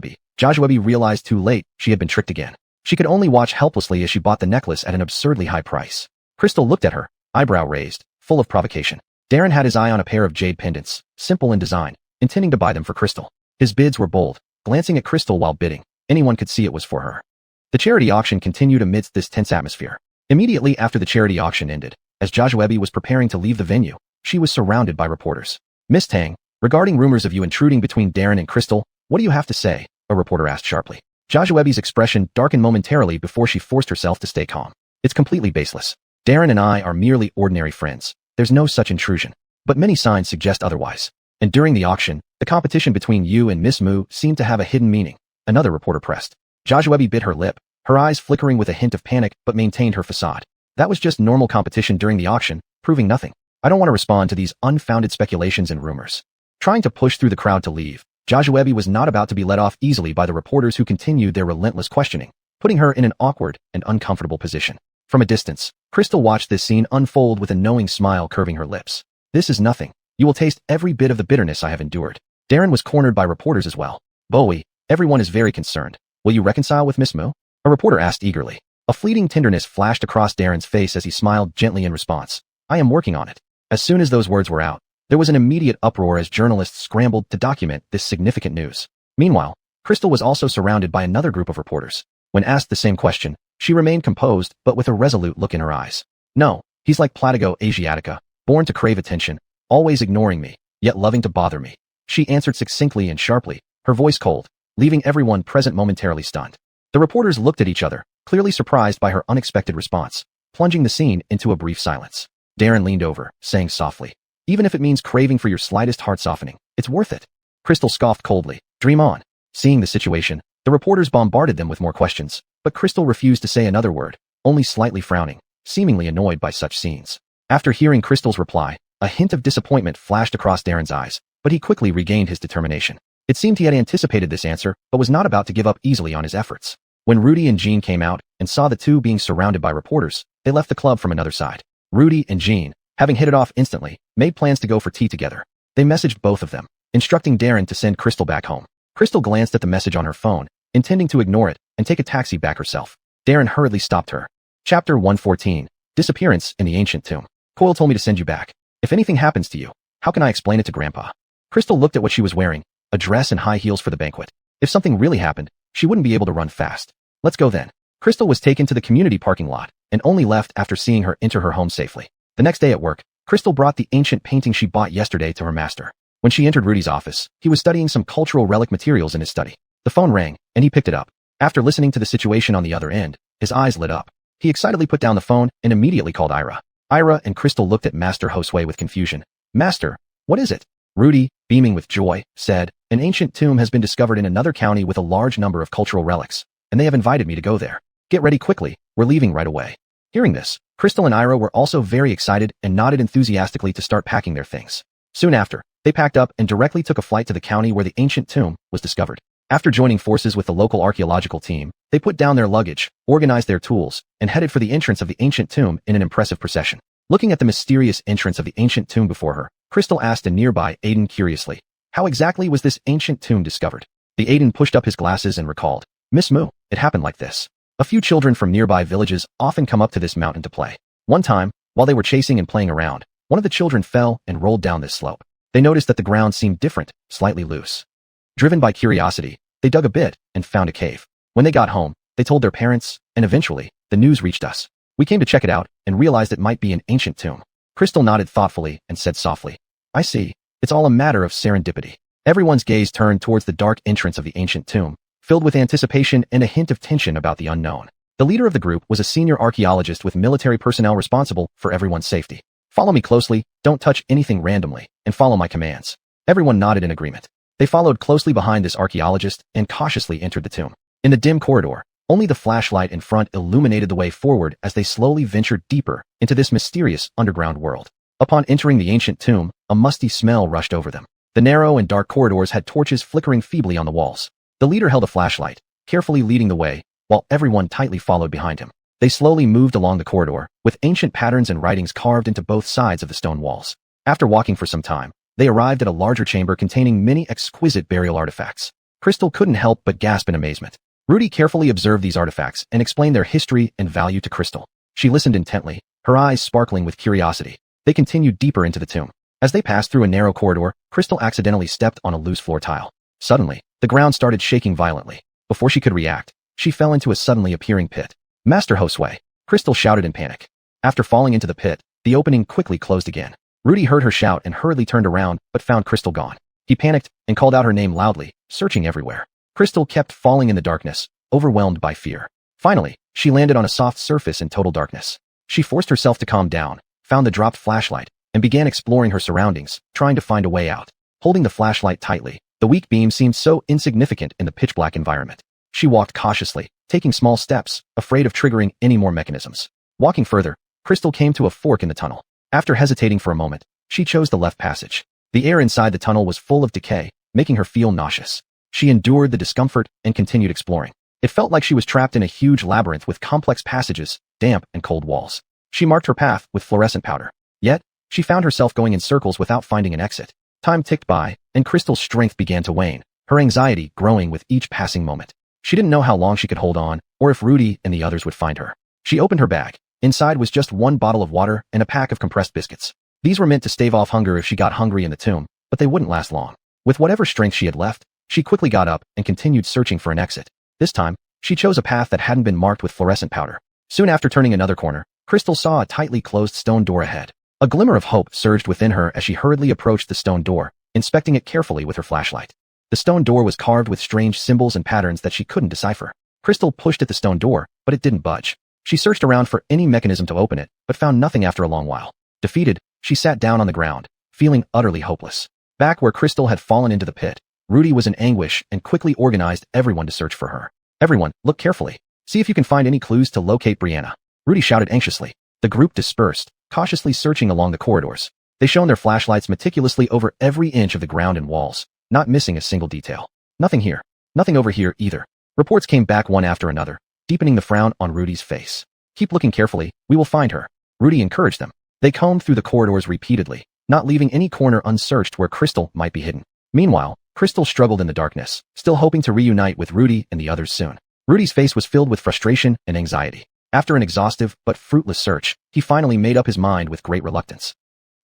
realized too late she had been tricked again. She could only watch helplessly as she bought the necklace at an absurdly high price. Crystal looked at her, eyebrow raised, full of provocation. Darren had his eye on a pair of jade pendants, simple in design, intending to buy them for Crystal. His bids were bold, glancing at Crystal while bidding. Anyone could see it was for her. The charity auction continued amidst this tense atmosphere. Immediately after the charity auction ended, as Joshua was preparing to leave the venue, she was surrounded by reporters. Miss Tang, regarding rumors of you intruding between Darren and Crystal, what do you have to say? A reporter asked sharply. Joshua's expression darkened momentarily before she forced herself to stay calm. It's completely baseless. Darren and I are merely ordinary friends. There's no such intrusion. But many signs suggest otherwise. And during the auction, the competition between you and Miss Moo seemed to have a hidden meaning. Another reporter pressed. Joshua bit her lip, her eyes flickering with a hint of panic but maintained her facade. That was just normal competition during the auction, proving nothing. I don't want to respond to these unfounded speculations and rumors. Trying to push through the crowd to leave, Joshua was not about to be let off easily by the reporters who continued their relentless questioning, putting her in an awkward and uncomfortable position. From a distance, Crystal watched this scene unfold with a knowing smile curving her lips. This is nothing. You will taste every bit of the bitterness I have endured. Darren was cornered by reporters as well. Bowie, everyone is very concerned. Will you reconcile with Miss Moo? A reporter asked eagerly. A fleeting tenderness flashed across Darren's face as he smiled gently in response. I am working on it. As soon as those words were out, there was an immediate uproar as journalists scrambled to document this significant news. Meanwhile, Crystal was also surrounded by another group of reporters. When asked the same question, she remained composed but with a resolute look in her eyes. No, he's like Platigo asiatica, born to crave attention, always ignoring me, yet loving to bother me. She answered succinctly and sharply, her voice cold, leaving everyone present momentarily stunned. The reporters looked at each other, clearly surprised by her unexpected response, plunging the scene into a brief silence. Darren leaned over, saying softly, even if it means craving for your slightest heart softening, it's worth it. Crystal scoffed coldly, dream on. Seeing the situation, the reporters bombarded them with more questions, but Crystal refused to say another word, only slightly frowning, seemingly annoyed by such scenes. After hearing Crystal's reply, a hint of disappointment flashed across Darren's eyes, but he quickly regained his determination. It seemed he had anticipated this answer, but was not about to give up easily on his efforts. When Rudy and Jean came out and saw the two being surrounded by reporters, they left the club from another side. Rudy and Jean, having hit it off instantly, made plans to go for tea together. They messaged both of them, instructing Darren to send Crystal back home. Crystal glanced at the message on her phone, intending to ignore it and take a taxi back herself. Darren hurriedly stopped her. Chapter 114. Disappearance in the Ancient Tomb. Coyle told me to send you back. If anything happens to you, how can I explain it to Grandpa? Crystal looked at what she was wearing, a dress and high heels for the banquet. If something really happened, she wouldn't be able to run fast. Let's go then. Crystal was taken to the community parking lot and only left after seeing her enter her home safely. The next day at work, Crystal brought the ancient painting she bought yesterday to her master. When she entered Rudy's office, he was studying some cultural relic materials in his study. The phone rang, and he picked it up. After listening to the situation on the other end, his eyes lit up. He excitedly put down the phone and immediately called Ira. Ira and Crystal looked at Master Josue with confusion. Master, what is it? Rudy, beaming with joy, said, an ancient tomb has been discovered in another county with a large number of cultural relics, and they have invited me to go there. Get ready quickly, we're leaving right away. Hearing this, Crystal and Ira were also very excited and nodded enthusiastically to start packing their things. Soon after, they packed up and directly took a flight to the county where the ancient tomb was discovered. After joining forces with the local archaeological team, they put down their luggage, organized their tools, and headed for the entrance of the ancient tomb in an impressive procession. Looking at the mysterious entrance of the ancient tomb before her, Crystal asked a nearby Aiden curiously, how exactly was this ancient tomb discovered? The Aiden pushed up his glasses and recalled, Miss Moo, it happened like this. A few children from nearby villages often come up to this mountain to play. One time, while they were chasing and playing around, one of the children fell and rolled down this slope. They noticed that the ground seemed different, slightly loose. Driven by curiosity, they dug a bit and found a cave. When they got home, they told their parents, and eventually, the news reached us. We came to check it out and realized it might be an ancient tomb. Crystal nodded thoughtfully and said softly, I see. It's all a matter of serendipity. Everyone's gaze turned towards the dark entrance of the ancient tomb, filled with anticipation and a hint of tension about the unknown. The leader of the group was a senior archaeologist with military personnel responsible for everyone's safety. Follow me closely, don't touch anything randomly, and follow my commands. Everyone nodded in agreement. They followed closely behind this archaeologist and cautiously entered the tomb. In the dim corridor, only the flashlight in front illuminated the way forward as they slowly ventured deeper into this mysterious underground world. Upon entering the ancient tomb, a musty smell rushed over them. The narrow and dark corridors had torches flickering feebly on the walls. The leader held a flashlight, carefully leading the way, while everyone tightly followed behind him. They slowly moved along the corridor, with ancient patterns and writings carved into both sides of the stone walls. After walking for some time, they arrived at a larger chamber containing many exquisite burial artifacts. Crystal couldn't help but gasp in amazement. Rudy carefully observed these artifacts and explained their history and value to Crystal. She listened intently, her eyes sparkling with curiosity. They continued deeper into the tomb. As they passed through a narrow corridor, Crystal accidentally stepped on a loose floor tile. Suddenly, the ground started shaking violently. Before she could react, she fell into a suddenly appearing pit. Master Josue, Crystal shouted in panic. After falling into the pit, the opening quickly closed again. Rudy heard her shout and hurriedly turned around but found Crystal gone. He panicked and called out her name loudly, searching everywhere. Crystal kept falling in the darkness, overwhelmed by fear. Finally, she landed on a soft surface in total darkness. She forced herself to calm down, found the dropped flashlight, and began exploring her surroundings, trying to find a way out. Holding the flashlight tightly, the weak beam seemed so insignificant in the pitch-black environment. She walked cautiously, taking small steps, afraid of triggering any more mechanisms. Walking further, Crystal came to a fork in the tunnel. After hesitating for a moment, she chose the left passage. The air inside the tunnel was full of decay, making her feel nauseous. She endured the discomfort and continued exploring. It felt like she was trapped in a huge labyrinth with complex passages, damp and cold walls. She marked her path with fluorescent powder. Yet, she found herself going in circles without finding an exit. Time ticked by, and Crystal's strength began to wane, her anxiety growing with each passing moment. She didn't know how long she could hold on, or if Rudy and the others would find her. She opened her bag. Inside was just one bottle of water and a pack of compressed biscuits. These were meant to stave off hunger if she got hungry in the tomb, but they wouldn't last long. With whatever strength she had left, she quickly got up and continued searching for an exit. This time, she chose a path that hadn't been marked with fluorescent powder. Soon after turning another corner, Crystal saw a tightly closed stone door ahead. A glimmer of hope surged within her as she hurriedly approached the stone door, inspecting it carefully with her flashlight. The stone door was carved with strange symbols and patterns that she couldn't decipher. Crystal pushed at the stone door, but it didn't budge. She searched around for any mechanism to open it, but found nothing after a long while. Defeated, she sat down on the ground, feeling utterly hopeless. Back where Crystal had fallen into the pit, Rudy was in anguish and quickly organized everyone to search for her. Everyone, look carefully. See if you can find any clues to locate Brianna. Rudy shouted anxiously. The group dispersed, cautiously searching along the corridors. They shone their flashlights meticulously over every inch of the ground and walls, not missing a single detail. Nothing here. Nothing over here either. Reports came back one after another, deepening the frown on Rudy's face. Keep looking carefully, we will find her. Rudy encouraged them. They combed through the corridors repeatedly, not leaving any corner unsearched where Crystal might be hidden. Meanwhile, Crystal struggled in the darkness, still hoping to reunite with Rudy and the others soon. Rudy's face was filled with frustration and anxiety. After an exhaustive but fruitless search, he finally made up his mind with great reluctance.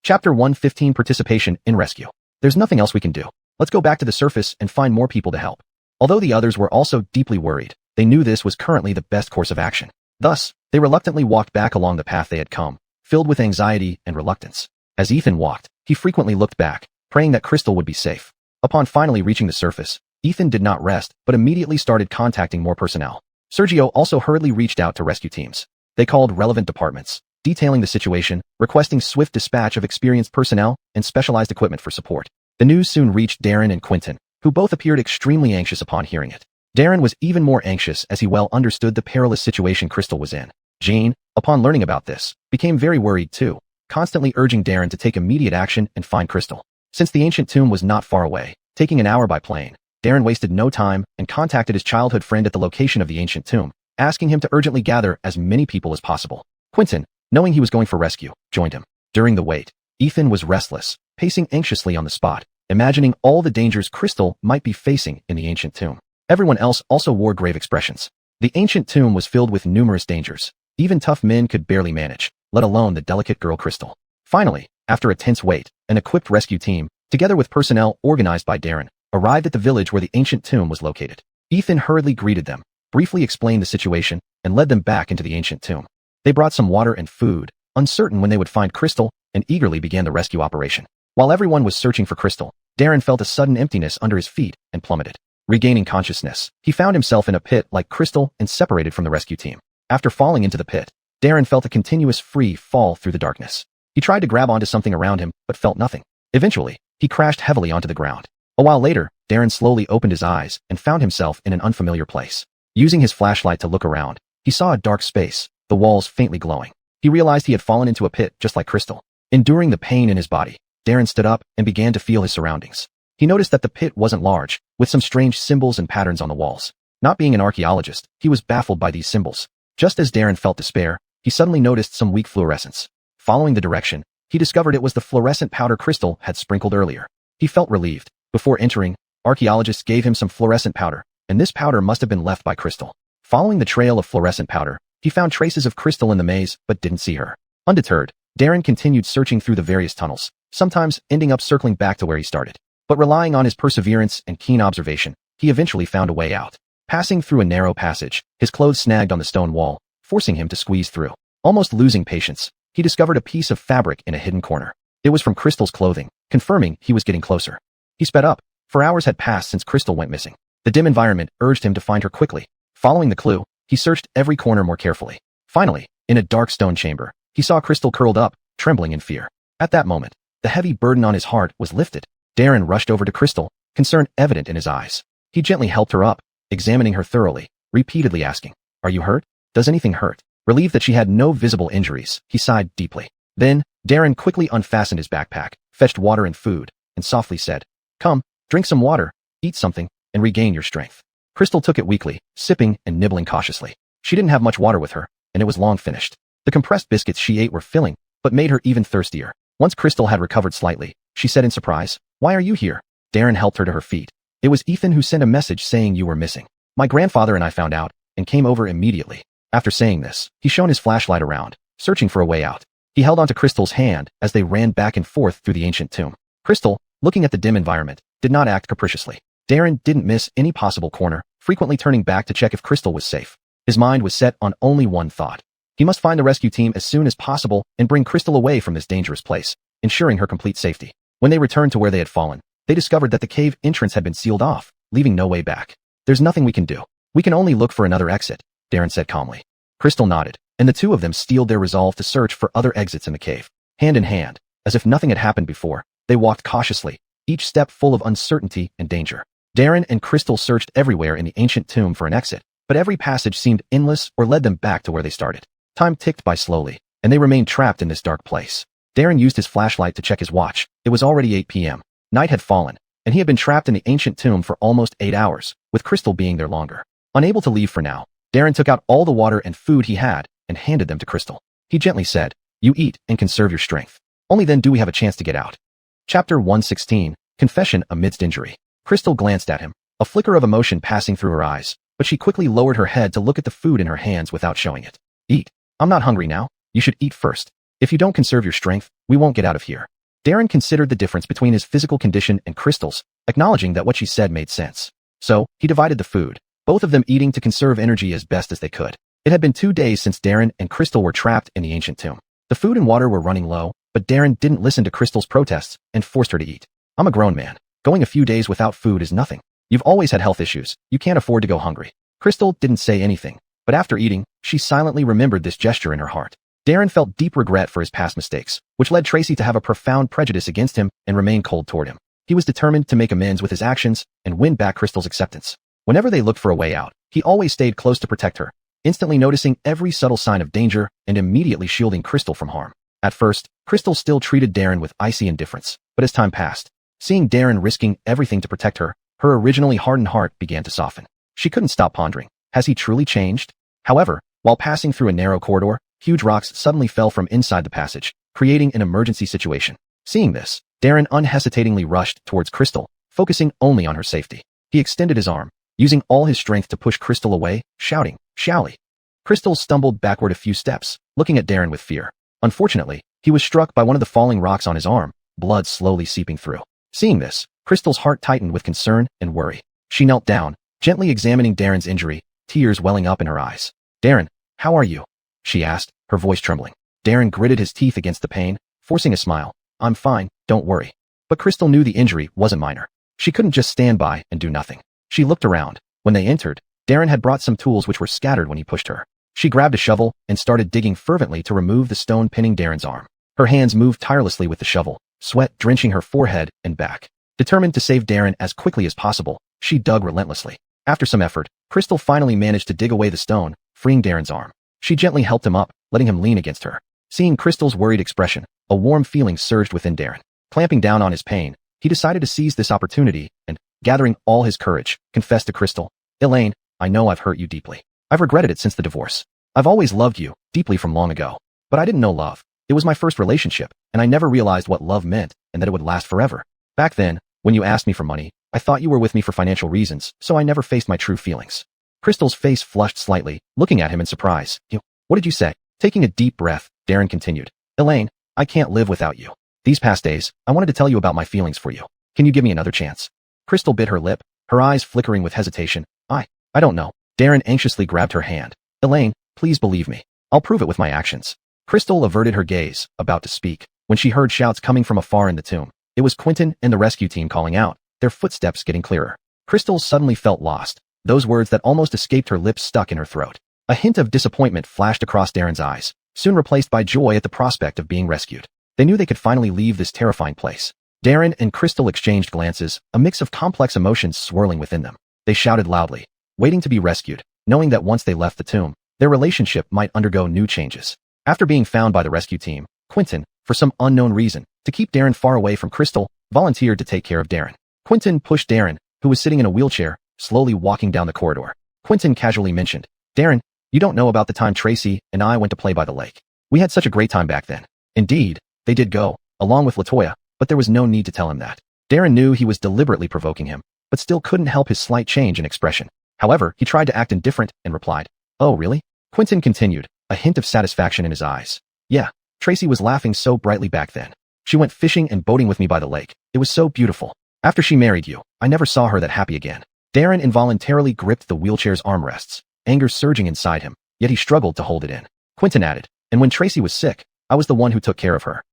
Chapter 115 Participation in Rescue. There's nothing else we can do. Let's go back to the surface and find more people to help. Although the others were also deeply worried, they knew this was currently the best course of action. Thus, they reluctantly walked back along the path they had come, filled with anxiety and reluctance. As Ethan walked, he frequently looked back, praying that Crystal would be safe. Upon finally reaching the surface, Ethan did not rest, but immediately started contacting more personnel. Sergio also hurriedly reached out to rescue teams. They called relevant departments, detailing the situation, requesting swift dispatch of experienced personnel and specialized equipment for support. The news soon reached Darren and Quentin, who both appeared extremely anxious upon hearing it. Darren was even more anxious as he well understood the perilous situation Crystal was in. Jane, upon learning about this, became very worried too, constantly urging Darren to take immediate action and find Crystal. Since the ancient tomb was not far away, taking an hour by plane, Darren wasted no time and contacted his childhood friend at the location of the ancient tomb, asking him to urgently gather as many people as possible. Quentin, knowing he was going for rescue, joined him. During the wait, Ethan was restless, pacing anxiously on the spot, imagining all the dangers Crystal might be facing in the ancient tomb. Everyone else also wore grave expressions. The ancient tomb was filled with numerous dangers. Even tough men could barely manage, let alone the delicate girl Crystal. Finally, after a tense wait, an equipped rescue team, together with personnel organized by Darren, arrived at the village where the ancient tomb was located. Ethan hurriedly greeted them, briefly explained the situation, and led them back into the ancient tomb. They brought some water and food, uncertain when they would find Crystal, and eagerly began the rescue operation. While everyone was searching for Crystal, Darren felt a sudden emptiness under his feet and plummeted. Regaining consciousness, he found himself in a pit like Crystal and separated from the rescue team. After falling into the pit, Darren felt a continuous free fall through the darkness. He tried to grab onto something around him, but felt nothing. Eventually, he crashed heavily onto the ground. A while later, Darren slowly opened his eyes and found himself in an unfamiliar place. Using his flashlight to look around, he saw a dark space, the walls faintly glowing. He realized he had fallen into a pit just like Crystal. Enduring the pain in his body, Darren stood up and began to feel his surroundings. He noticed that the pit wasn't large, with some strange symbols and patterns on the walls. Not being an archaeologist, he was baffled by these symbols. Just as Darren felt despair, he suddenly noticed some weak fluorescence. Following the direction, he discovered it was the fluorescent powder Crystal had sprinkled earlier. He felt relieved. Before entering, archaeologists gave him some fluorescent powder, and this powder must have been left by Crystal. Following the trail of fluorescent powder, he found traces of Crystal in the maze, but didn't see her. Undeterred, Darren continued searching through the various tunnels, sometimes ending up circling back to where he started. But relying on his perseverance and keen observation, he eventually found a way out. Passing through a narrow passage, his clothes snagged on the stone wall, forcing him to squeeze through. Almost losing patience, he discovered a piece of fabric in a hidden corner. It was from Crystal's clothing, confirming he was getting closer. He sped up, for hours had passed since Crystal went missing. The dim environment urged him to find her quickly. Following the clue, he searched every corner more carefully. Finally, in a dark stone chamber, he saw Crystal curled up, trembling in fear. At that moment, the heavy burden on his heart was lifted. Darren rushed over to Crystal, concern evident in his eyes. He gently helped her up, examining her thoroughly, repeatedly asking, "Are you hurt? Does anything hurt?" Relieved that she had no visible injuries, he sighed deeply. Then, Darren quickly unfastened his backpack, fetched water and food, and softly said, "Come, drink some water, eat something, and regain your strength." Crystal took it weakly, sipping and nibbling cautiously. She didn't have much water with her, and it was long finished. The compressed biscuits she ate were filling, but made her even thirstier. Once Crystal had recovered slightly, she said in surprise, "Why are you here?" Darren helped her to her feet. "It was Ethan who sent a message saying you were missing. My grandfather and I found out, and came over immediately." After saying this, he shone his flashlight around, searching for a way out. He held onto Crystal's hand as they ran back and forth through the ancient tomb. Crystal, looking at the dim environment, did not act capriciously. Darren didn't miss any possible corner, frequently turning back to check if Crystal was safe. His mind was set on only one thought. He must find the rescue team as soon as possible and bring Crystal away from this dangerous place, ensuring her complete safety. When they returned to where they had fallen, they discovered that the cave entrance had been sealed off, leaving no way back. "There's nothing we can do. We can only look for another exit," Darren said calmly. Crystal nodded, and the two of them steeled their resolve to search for other exits in the cave. Hand in hand, as if nothing had happened before, they walked cautiously, each step full of uncertainty and danger. Darren and Crystal searched everywhere in the ancient tomb for an exit, but every passage seemed endless or led them back to where they started. Time ticked by slowly, and they remained trapped in this dark place. Darren used his flashlight to check his watch. It was already 8 p.m. Night had fallen, and he had been trapped in the ancient tomb for almost 8 hours, with Crystal being there longer. Unable to leave for now, Darren took out all the water and food he had and handed them to Crystal. He gently said, "You eat and conserve your strength. Only then do we have a chance to get out." Chapter 116, Confession Amidst Injury. Crystal glanced at him, a flicker of emotion passing through her eyes, but she quickly lowered her head to look at the food in her hands without showing it. "Eat. I'm not hungry now. You should eat first. If you don't conserve your strength, we won't get out of here." Darren considered the difference between his physical condition and Crystal's, acknowledging that what she said made sense. So, he divided the food, both of them eating to conserve energy as best as they could. It had been 2 days since Darren and Crystal were trapped in the ancient tomb. The food and water were running low, but Darren didn't listen to Crystal's protests and forced her to eat. "I'm a grown man. Going a few days without food is nothing. You've always had health issues. You can't afford to go hungry." Crystal didn't say anything, but after eating, she silently remembered this gesture in her heart. Darren felt deep regret for his past mistakes, which led Tracy to have a profound prejudice against him and remain cold toward him. He was determined to make amends with his actions and win back Crystal's acceptance. Whenever they looked for a way out, he always stayed close to protect her, instantly noticing every subtle sign of danger and immediately shielding Crystal from harm. At first, Crystal still treated Darren with icy indifference, but as time passed, seeing Darren risking everything to protect her, her originally hardened heart began to soften. She couldn't stop pondering, has he truly changed? However, while passing through a narrow corridor, huge rocks suddenly fell from inside the passage, creating an emergency situation. Seeing this, Darren unhesitatingly rushed towards Crystal, focusing only on her safety. He extended his arm, using all his strength to push Crystal away, shouting, "Shally!" Crystal stumbled backward a few steps, looking at Darren with fear. Unfortunately, he was struck by one of the falling rocks on his arm, blood slowly seeping through. Seeing this, Crystal's heart tightened with concern and worry. She knelt down, gently examining Darren's injury, tears welling up in her eyes. "Darren, how are you?" she asked, her voice trembling. Darren gritted his teeth against the pain, forcing a smile. "I'm fine, don't worry." But Crystal knew the injury wasn't minor. She couldn't just stand by and do nothing. She looked around. When they entered, Darren had brought some tools which were scattered when he pushed her. She grabbed a shovel and started digging fervently to remove the stone pinning Darren's arm. Her hands moved tirelessly with the shovel, sweat drenching her forehead and back. Determined to save Darren as quickly as possible, she dug relentlessly. After some effort, Crystal finally managed to dig away the stone, freeing Darren's arm. She gently helped him up, letting him lean against her. Seeing Crystal's worried expression, a warm feeling surged within Darren. Clamping down on his pain, he decided to seize this opportunity and, gathering all his courage, confessed to Crystal, "Elaine, I know I've hurt you deeply. I've regretted it since the divorce. I've always loved you, deeply from long ago. But I didn't know love. It was my first relationship, and I never realized what love meant and that it would last forever. Back then, when you asked me for money, I thought you were with me for financial reasons, so I never faced my true feelings." Crystal's face flushed slightly, looking at him in surprise. What did you say?" Taking a deep breath, Darren continued, "Elaine, I can't live without you. These past days, I wanted to tell you about my feelings for you. Can you give me another chance?" Crystal bit her lip, her eyes flickering with hesitation. I don't know." Darren anxiously grabbed her hand. "Elaine, please believe me. I'll prove it with my actions." Crystal averted her gaze, about to speak, when she heard shouts coming from afar in the tomb. It was Quentin and the rescue team calling out, their footsteps getting clearer. Crystal suddenly felt lost. Those words that almost escaped her lips stuck in her throat. A hint of disappointment flashed across Darren's eyes, soon replaced by joy at the prospect of being rescued. They knew they could finally leave this terrifying place. Darren and Crystal exchanged glances, a mix of complex emotions swirling within them. They shouted loudly, waiting to be rescued, knowing that once they left the tomb, their relationship might undergo new changes. After being found by the rescue team, Quentin, for some unknown reason, to keep Darren far away from Crystal, volunteered to take care of Darren. Quentin pushed Darren, who was sitting in a wheelchair, slowly walking down the corridor. Quentin casually mentioned, "Darren, you don't know about the time Tracy and I went to play by the lake. We had such a great time back then." Indeed, they did go, along with LaToya, but there was no need to tell him that. Darren knew he was deliberately provoking him, but still couldn't help his slight change in expression. However, he tried to act indifferent and replied, "Oh, really?" Quentin continued, a hint of satisfaction in his eyes. "Yeah, Tracy was laughing so brightly back then. She went fishing and boating with me by the lake. It was so beautiful. After she married you, I never saw her that happy again." Darren involuntarily gripped the wheelchair's armrests, anger surging inside him, yet he struggled to hold it in. Quentin added, "And when Tracy was sick, I was the one who took care of her.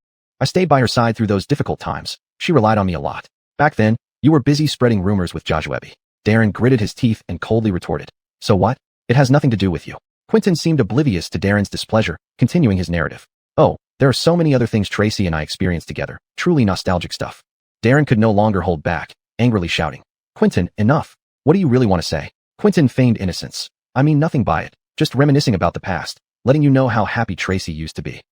I stayed by her side through those difficult times. She relied on me a lot. Back then, you were busy spreading rumors with Joshua." Darren gritted his teeth and coldly retorted, "So what? It has nothing to do with you." Quentin seemed oblivious to Darren's displeasure, continuing his narrative. "Oh, there are so many other things Tracy and I experienced together, truly nostalgic stuff." Darren could no longer hold back, angrily shouting, "Quentin, enough. What do you really want to say?" Quentin feigned innocence. "I mean nothing by it, just reminiscing about the past, letting you know how happy Tracy used to be."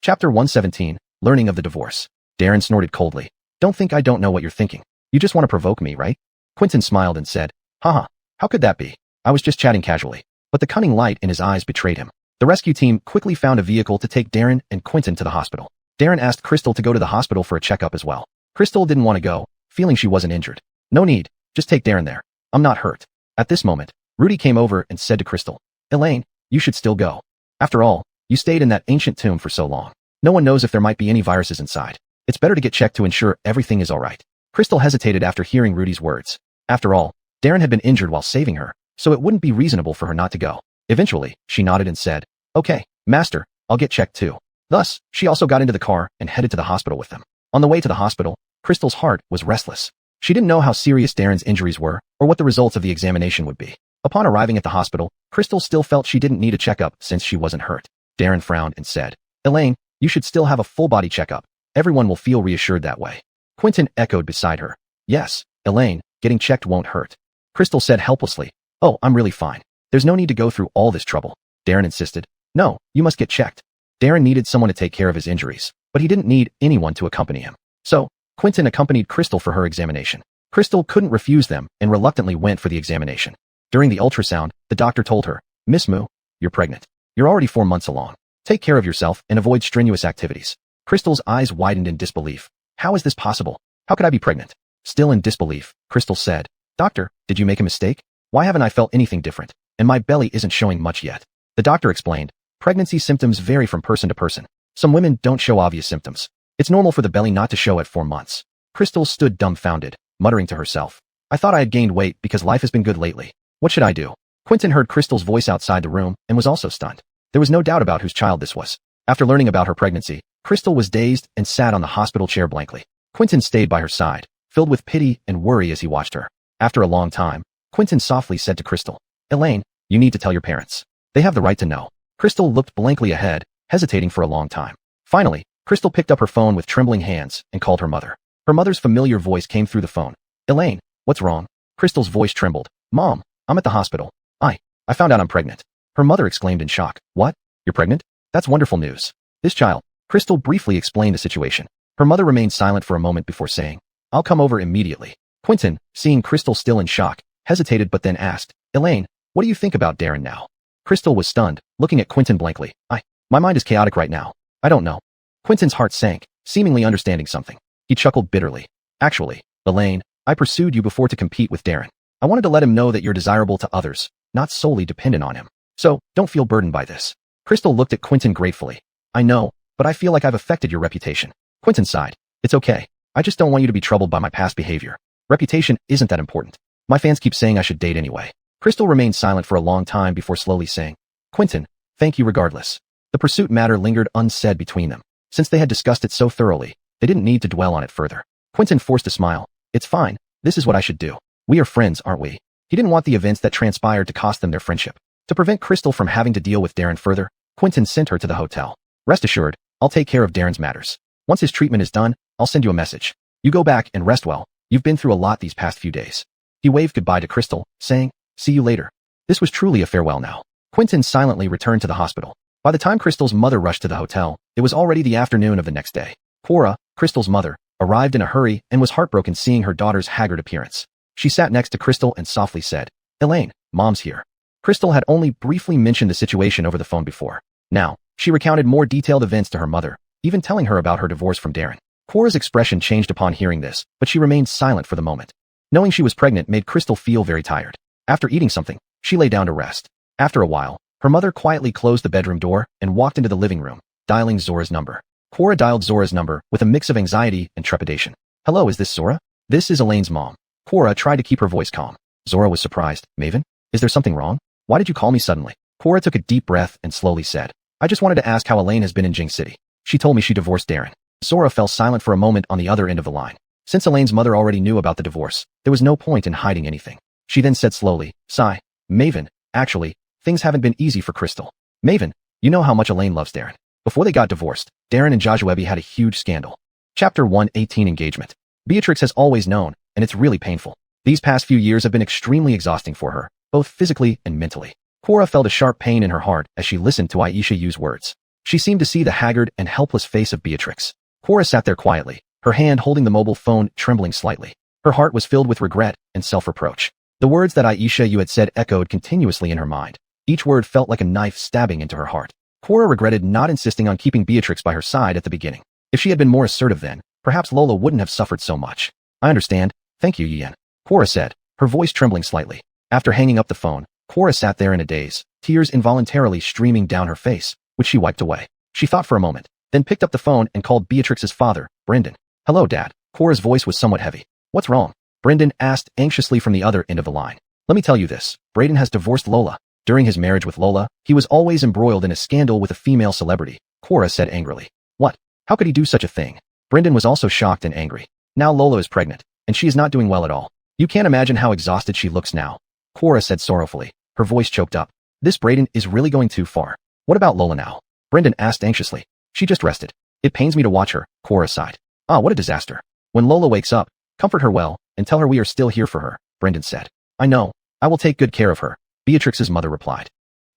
Chapter 117, Learning of the Divorce. Darren snorted coldly. "Don't think I don't know what you're thinking. You just want to provoke me, right?" Quentin smiled and said, "Haha, how could that be? I was just chatting casually." But the cunning light in his eyes betrayed him. The rescue team quickly found a vehicle to take Darren and Quentin to the hospital. Darren asked Crystal to go to the hospital for a checkup as well. Crystal didn't want to go, feeling she wasn't injured. "No need, just take Darren there. I'm not hurt." At this moment, Rudy came over and said to Crystal, "Elaine, you should still go. After all, you stayed in that ancient tomb for so long. No one knows if there might be any viruses inside. It's better to get checked to ensure everything is all right." Crystal hesitated after hearing Rudy's words. After all, Darren had been injured while saving her, so it wouldn't be reasonable for her not to go. Eventually, she nodded and said, "Okay, Master, I'll get checked too." Thus, she also got into the car and headed to the hospital with them. On the way to the hospital, Crystal's heart was restless. She didn't know how serious Darren's injuries were or what the results of the examination would be. Upon arriving at the hospital, Crystal still felt she didn't need a checkup since she wasn't hurt. Darren frowned and said, "Elaine, you should still have a full-body checkup. Everyone will feel reassured that way." Quentin echoed beside her. "Yes, Elaine, getting checked won't hurt." Crystal said helplessly, "Oh, I'm really fine. There's no need to go through all this trouble." Darren insisted, "No, you must get checked." Darren needed someone to take care of his injuries, but he didn't need anyone to accompany him. So, Quentin accompanied Crystal for her examination. Crystal couldn't refuse them and reluctantly went for the examination. During the ultrasound, the doctor told her, "Miss Moo, you're pregnant. You're already 4 months along. Take care of yourself and avoid strenuous activities." Crystal's eyes widened in disbelief. "How is this possible? How could I be pregnant?" Still in disbelief, Crystal said, "Doctor, did you make a mistake? Why haven't I felt anything different? And my belly isn't showing much yet." The doctor explained, "Pregnancy symptoms vary from person to person. Some women don't show obvious symptoms. It's normal for the belly not to show at 4 months." Crystal stood dumbfounded, muttering to herself, "I thought I had gained weight because life has been good lately. What should I do?" Quentin heard Crystal's voice outside the room and was also stunned. There was no doubt about whose child this was. After learning about her pregnancy, Crystal was dazed and sat on the hospital chair blankly. Quentin stayed by her side, filled with pity and worry as he watched her. After a long time, Quentin softly said to Crystal, "Elaine, you need to tell your parents. They have the right to know." Crystal looked blankly ahead, hesitating for a long time. Finally, Crystal picked up her phone with trembling hands and called her mother. Her mother's familiar voice came through the phone. "Elaine, what's wrong?" Crystal's voice trembled. "Mom, I'm at the hospital. I found out I'm pregnant." Her mother exclaimed in shock. "What? You're pregnant? That's wonderful news. This child." Crystal briefly explained the situation. Her mother remained silent for a moment before saying, "I'll come over immediately." Quentin, seeing Crystal still in shock, hesitated but then asked, "Elaine, what do you think about Darren now?" Crystal was stunned, looking at Quentin blankly. My mind is chaotic right now. I don't know." Quentin's heart sank, seemingly understanding something. He chuckled bitterly. "Actually, Elaine, I pursued you before to compete with Darren. I wanted to let him know that you're desirable to others, not solely dependent on him. So, don't feel burdened by this." Crystal looked at Quentin gratefully. "I know, but I feel like I've affected your reputation." Quentin sighed. "It's okay. I just don't want you to be troubled by my past behavior. Reputation isn't that important. My fans keep saying I should date anyway." Crystal remained silent for a long time before slowly saying, "Quentin, thank you regardless." The pursuit matter lingered unsaid between them. Since they had discussed it so thoroughly, they didn't need to dwell on it further. Quentin forced a smile. "It's fine. This is what I should do. We are friends, aren't we?" He didn't want the events that transpired to cost them their friendship. To prevent Crystal from having to deal with Darren further, Quentin sent her to the hotel. "Rest assured, I'll take care of Darren's matters. Once his treatment is done, I'll send you a message. You go back and rest well. You've been through a lot these past few days." He waved goodbye to Crystal, saying, "See you later." This was truly a farewell now. Quentin silently returned to the hospital. By the time Crystal's mother rushed to the hotel, it was already the afternoon of the next day. Cora, Crystal's mother, arrived in a hurry and was heartbroken seeing her daughter's haggard appearance. She sat next to Crystal and softly said, "Elaine, Mom's here." Crystal had only briefly mentioned the situation over the phone before. Now, she recounted more detailed events to her mother, even telling her about her divorce from Darren. Cora's expression changed upon hearing this, but she remained silent for the moment. Knowing she was pregnant made Crystal feel very tired. After eating something, she lay down to rest. After a while, her mother quietly closed the bedroom door and walked into the living room, dialing Zora's number. Cora dialed Zora's number with a mix of anxiety and trepidation. "Hello, is this Zora? This is Elaine's mom." Cora tried to keep her voice calm. Zora was surprised. "Maven? Is there something wrong? Why did you call me suddenly?" Cora took a deep breath and slowly said, "I just wanted to ask how Elaine has been in Jing City. She told me she divorced Darren." Zora fell silent for a moment on the other end of the line. Since Elaine's mother already knew about the divorce, there was no point in hiding anything. She then said slowly, "Sigh, Maven, actually, things haven't been easy for Crystal. Maven, you know how much Elaine loves Darren. Before they got divorced, Darren and Joshua had a huge scandal." Chapter 118 Engagement. Beatrix has always known, and it's really painful. These past few years have been extremely exhausting for her, both physically and mentally. Cora felt a sharp pain in her heart as she listened to Aisha use words. She seemed to see the haggard and helpless face of Beatrix. Cora sat there quietly, her hand holding the mobile phone trembling slightly. Her heart was filled with regret and self-reproach. The words that Aisha had said echoed continuously in her mind. Each word felt like a knife stabbing into her heart. Cora regretted not insisting on keeping Beatrix by her side at the beginning. If she had been more assertive then, perhaps Lola wouldn't have suffered so much. "I understand. Thank you, Yen," Cora said, her voice trembling slightly. After hanging up the phone, Cora sat there in a daze, tears involuntarily streaming down her face, which she wiped away. She thought for a moment, then picked up the phone and called Beatrix's father, Brendan. "Hello, Dad." Cora's voice was somewhat heavy. "What's wrong?" Brendan asked anxiously from the other end of the line. "Let me tell you this. Braden has divorced Lola. During his marriage with Lola, he was always embroiled in a scandal with a female celebrity," Cora said angrily. "What? How could he do such a thing?" Brendan was also shocked and angry. "Now Lola is pregnant, and she is not doing well at all. You can't imagine how exhausted she looks now," Cora said sorrowfully, her voice choked up. "This Braden is really going too far. What about Lola now?" Brendan asked anxiously. "She just rested. It pains me to watch her," Cora sighed. "Ah, what a disaster. When Lola wakes up, comfort her well, and tell her we are still here for her," Brendan said. "I know. I will take good care of her," Beatrix's mother replied.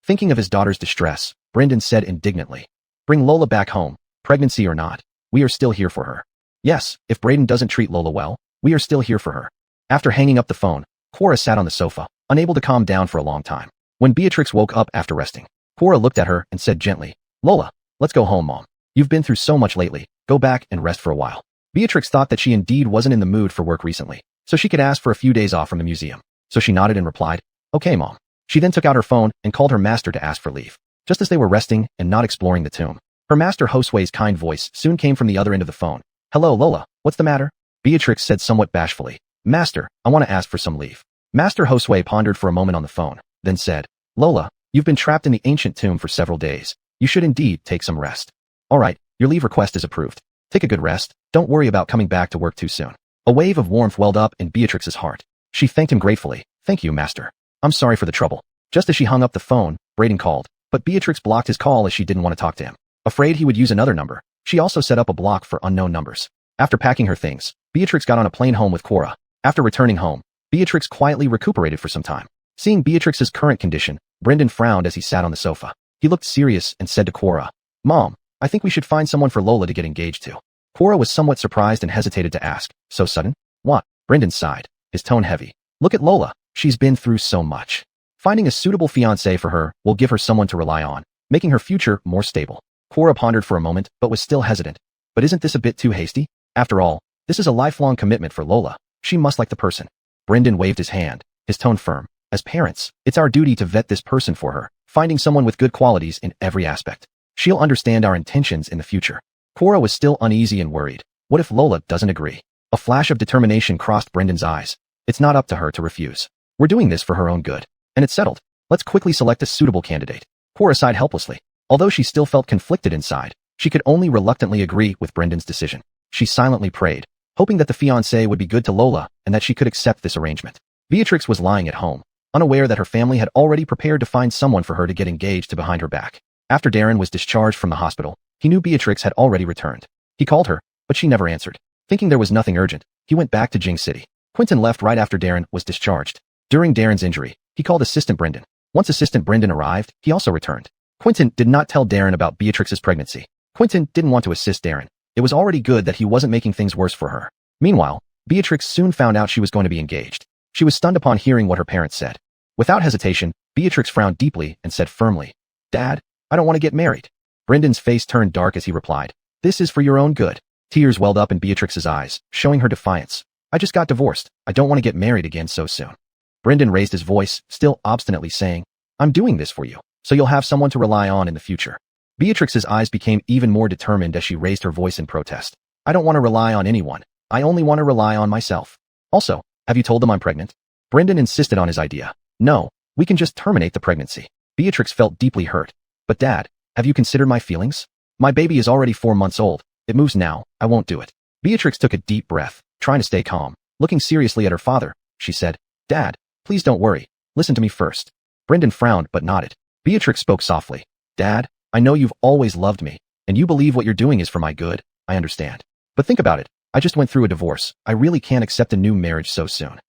Thinking of his daughter's distress, Brendan said indignantly, "Bring Lola back home, pregnancy or not. We are still here for her. Yes, if Braden doesn't treat Lola well, we are still here for her." After hanging up the phone, Cora sat on the sofa, unable to calm down for a long time. When Beatrix woke up after resting, Cora looked at her and said gently, "Lola, let's go home, Mom. You've been through so much lately. Go back and rest for a while." Beatrix thought that she indeed wasn't in the mood for work recently, so she could ask for a few days off from the museum. So she nodded and replied, "Okay, Mom." She then took out her phone and called her master to ask for leave. Just as they were resting and not exploring the tomb, her master Josue's kind voice soon came from the other end of the phone. "Hello, Lola. What's the matter?" Beatrix said somewhat bashfully. "Master, I want to ask for some leave." Master Josue pondered for a moment on the phone, then said, "Lola, you've been trapped in the ancient tomb for several days. You should indeed take some rest. All right, your leave request is approved. Take a good rest. Don't worry about coming back to work too soon." A wave of warmth welled up in Beatrix's heart. She thanked him gratefully. "Thank you, Master. I'm sorry for the trouble." Just as she hung up the phone, Braden called, but Beatrix blocked his call as she didn't want to talk to him. Afraid he would use another number, she also set up a block for unknown numbers. After packing her things, Beatrix got on a plane home with Cora. After returning home, Beatrix quietly recuperated for some time. Seeing Beatrix's current condition, Brendan frowned as he sat on the sofa. He looked serious and said to Cora, "Mom, I think we should find someone for Lola to get engaged to." Cora was somewhat surprised and hesitated to ask, "So sudden?" "What?" Brendan sighed, his tone heavy. "Look at Lola. She's been through so much. Finding a suitable fiancé for her will give her someone to rely on, making her future more stable." Cora pondered for a moment but was still hesitant. "But isn't this a bit too hasty? After all, this is a lifelong commitment for Lola. She must like the person." Brendan waved his hand, his tone firm. "As parents, it's our duty to vet this person for her, finding someone with good qualities in every aspect. She'll understand our intentions in the future." Cora was still uneasy and worried. What if Lola doesn't agree? A flash of determination crossed Brendan's eyes. It's not up to her to refuse. We're doing this for her own good. And it's settled. Let's quickly select a suitable candidate. Cora sighed helplessly. Although she still felt conflicted inside, she could only reluctantly agree with Brendan's decision. She silently prayed, hoping that the fiancé would be good to Lola and that she could accept this arrangement. Beatrix was lying at home, unaware that her family had already prepared to find someone for her to get engaged to behind her back. After Darren was discharged from the hospital, he knew Beatrix had already returned. He called her, but she never answered. Thinking there was nothing urgent, he went back to Jing City. Quentin left right after Darren was discharged. During Darren's injury, he called Assistant Brendan. Once Assistant Brendan arrived, he also returned. Quentin did not tell Darren about Beatrix's pregnancy. Quentin didn't want to assist Darren. It was already good that he wasn't making things worse for her. Meanwhile, Beatrix soon found out she was going to be engaged. She was stunned upon hearing what her parents said. Without hesitation, Beatrix frowned deeply and said firmly, "Dad, I don't want to get married." Brendan's face turned dark as he replied, "This is for your own good." Tears welled up in Beatrix's eyes, showing her defiance. "I just got divorced. I don't want to get married again so soon." Brendan raised his voice, still obstinately saying, "I'm doing this for you, so you'll have someone to rely on in the future." Beatrix's eyes became even more determined as she raised her voice in protest. "I don't want to rely on anyone. I only want to rely on myself. Also, have you told them I'm pregnant?" Brendan insisted on his idea. "No, we can just terminate the pregnancy." Beatrix felt deeply hurt. "But Dad, have you considered my feelings? My baby is already 4 months old. It moves now. I won't do it." Beatrix took a deep breath, trying to stay calm. Looking seriously at her father, she said, "Dad, please don't worry. Listen to me first." Brendan frowned but nodded. Beatrix spoke softly. "Dad, I know you've always loved me, and you believe what you're doing is for my good. I understand. But think about it. I just went through a divorce. I really can't accept a new marriage so soon."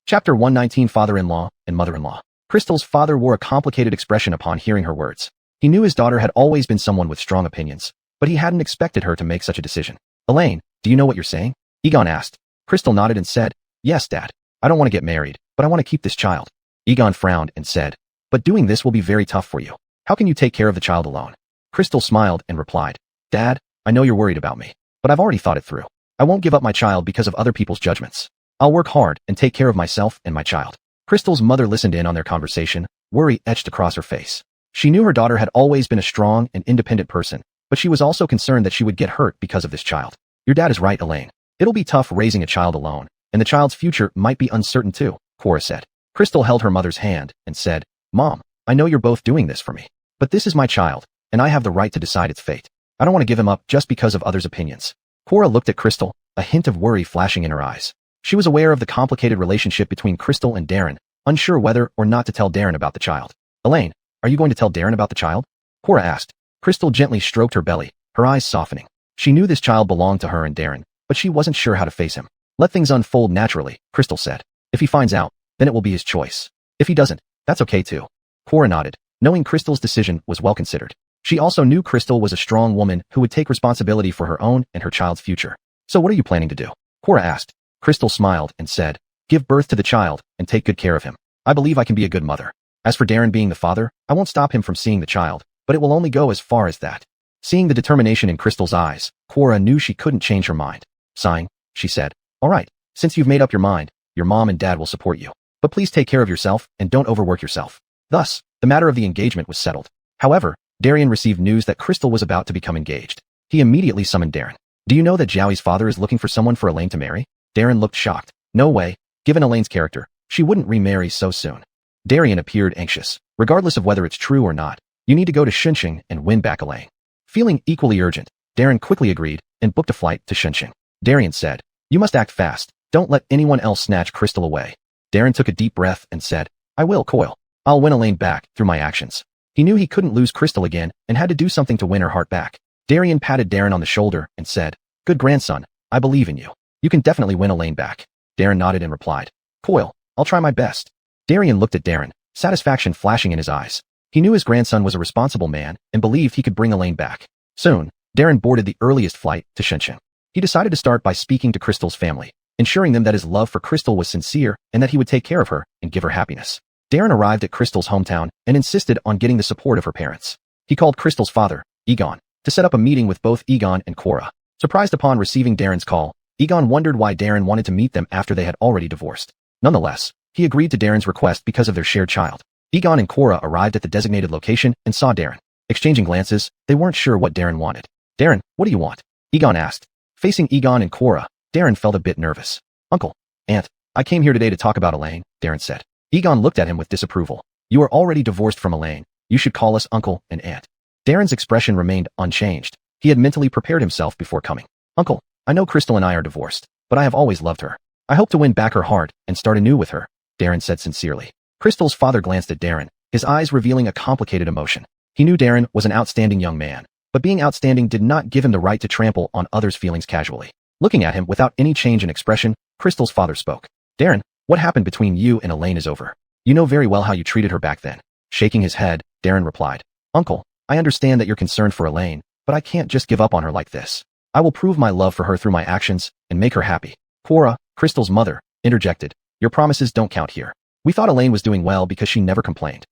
Chapter 119 Father-in-Law and Mother-in-Law. Crystal's father wore a complicated expression upon hearing her words. He knew his daughter had always been someone with strong opinions, but he hadn't expected her to make such a decision. "Elaine, do you know what you're saying?" Egon asked. Crystal nodded and said, "Yes, Dad. I don't want to get married, but I want to keep this child." Egon frowned and said, "But doing this will be very tough for you. How can you take care of the child alone?" Crystal smiled and replied, "Dad, I know you're worried about me, but I've already thought it through. I won't give up my child because of other people's judgments. I'll work hard and take care of myself and my child." Crystal's mother listened in on their conversation, worry etched across her face. She knew her daughter had always been a strong and independent person, but she was also concerned that she would get hurt because of this child. "Your dad is right, Elaine. It'll be tough raising a child alone, and the child's future might be uncertain too," Cora said. Crystal held her mother's hand and said, "Mom, I know you're both doing this for me, but this is my child, and I have the right to decide its fate. I don't want to give him up just because of others' opinions." Cora looked at Crystal, a hint of worry flashing in her eyes. She was aware of the complicated relationship between Crystal and Darren, unsure whether or not to tell Darren about the child. "Elaine, are you going to tell Darren about the child?" Cora asked. Crystal gently stroked her belly, her eyes softening. She knew this child belonged to her and Darren, but she wasn't sure how to face him. "Let things unfold naturally," Crystal said. "If he finds out, then it will be his choice. If he doesn't, that's okay too." Cora nodded, knowing Crystal's decision was well considered. She also knew Crystal was a strong woman who would take responsibility for her own and her child's future. "So what are you planning to do?" Cora asked. Crystal smiled and said, "Give birth to the child and take good care of him. I believe I can be a good mother. As for Darren being the father, I won't stop him from seeing the child, but it will only go as far as that." Seeing the determination in Crystal's eyes, Cora knew she couldn't change her mind. Sighing, she said, "All right, since you've made up your mind, your mom and dad will support you. But please take care of yourself and don't overwork yourself." Thus, the matter of the engagement was settled. However, Darren received news that Crystal was about to become engaged. He immediately summoned Darren. "Do you know that Joey's father is looking for someone for Elaine to marry?" Darren looked shocked. No way. Given Elaine's character, she wouldn't remarry so soon. Darren appeared anxious. "Regardless of whether it's true or not, you need to go to Shunxing and win back Elaine." Feeling equally urgent, Darren quickly agreed and booked a flight to Shunxing. Darren said, "You must act fast. Don't let anyone else snatch Crystal away." Darren took a deep breath and said, "I will, Coil. I'll win Elaine back through my actions." He knew he couldn't lose Crystal again and had to do something to win her heart back. Darren patted Darren on the shoulder and said, "Good grandson, I believe in you. You can definitely win Elaine back." Darren nodded and replied, "Coil, I'll try my best." Darren looked at Darren, satisfaction flashing in his eyes. He knew his grandson was a responsible man and believed he could bring Elaine back. Soon, Darren boarded the earliest flight to Shunxing. He decided to start by speaking to Crystal's family, ensuring them that his love for Crystal was sincere and that he would take care of her and give her happiness. Darren arrived at Crystal's hometown and insisted on getting the support of her parents. He called Crystal's father, Egon, to set up a meeting with both Egon and Cora. Surprised upon receiving Darren's call, Egon wondered why Darren wanted to meet them after they had already divorced. Nonetheless, he agreed to Darren's request because of their shared child. Egon and Cora arrived at the designated location and saw Darren. Exchanging glances, they weren't sure what Darren wanted. "Darren, what do you want?" Egon asked. Facing Egon and Cora, Darren felt a bit nervous. "Uncle, Aunt, I came here today to talk about Elaine," Darren said. Egon looked at him with disapproval. "You are already divorced from Elaine. You should call us Uncle and Aunt." Darren's expression remained unchanged. He had mentally prepared himself before coming. "Uncle, I know Crystal and I are divorced, but I have always loved her. I hope to win back her heart and start anew with her," Darren said sincerely. Crystal's father glanced at Darren, his eyes revealing a complicated emotion. He knew Darren was an outstanding young man, but being outstanding did not give him the right to trample on others' feelings casually. Looking at him without any change in expression, Crystal's father spoke. "Darren, what happened between you and Elaine is over. You know very well how you treated her back then." Shaking his head, Darren replied, "Uncle, I understand that you're concerned for Elaine, but I can't just give up on her like this. I will prove my love for her through my actions and make her happy. Cora, Crystal's mother, interjected. Your promises don't count here. We thought Elaine was doing well because she never complained.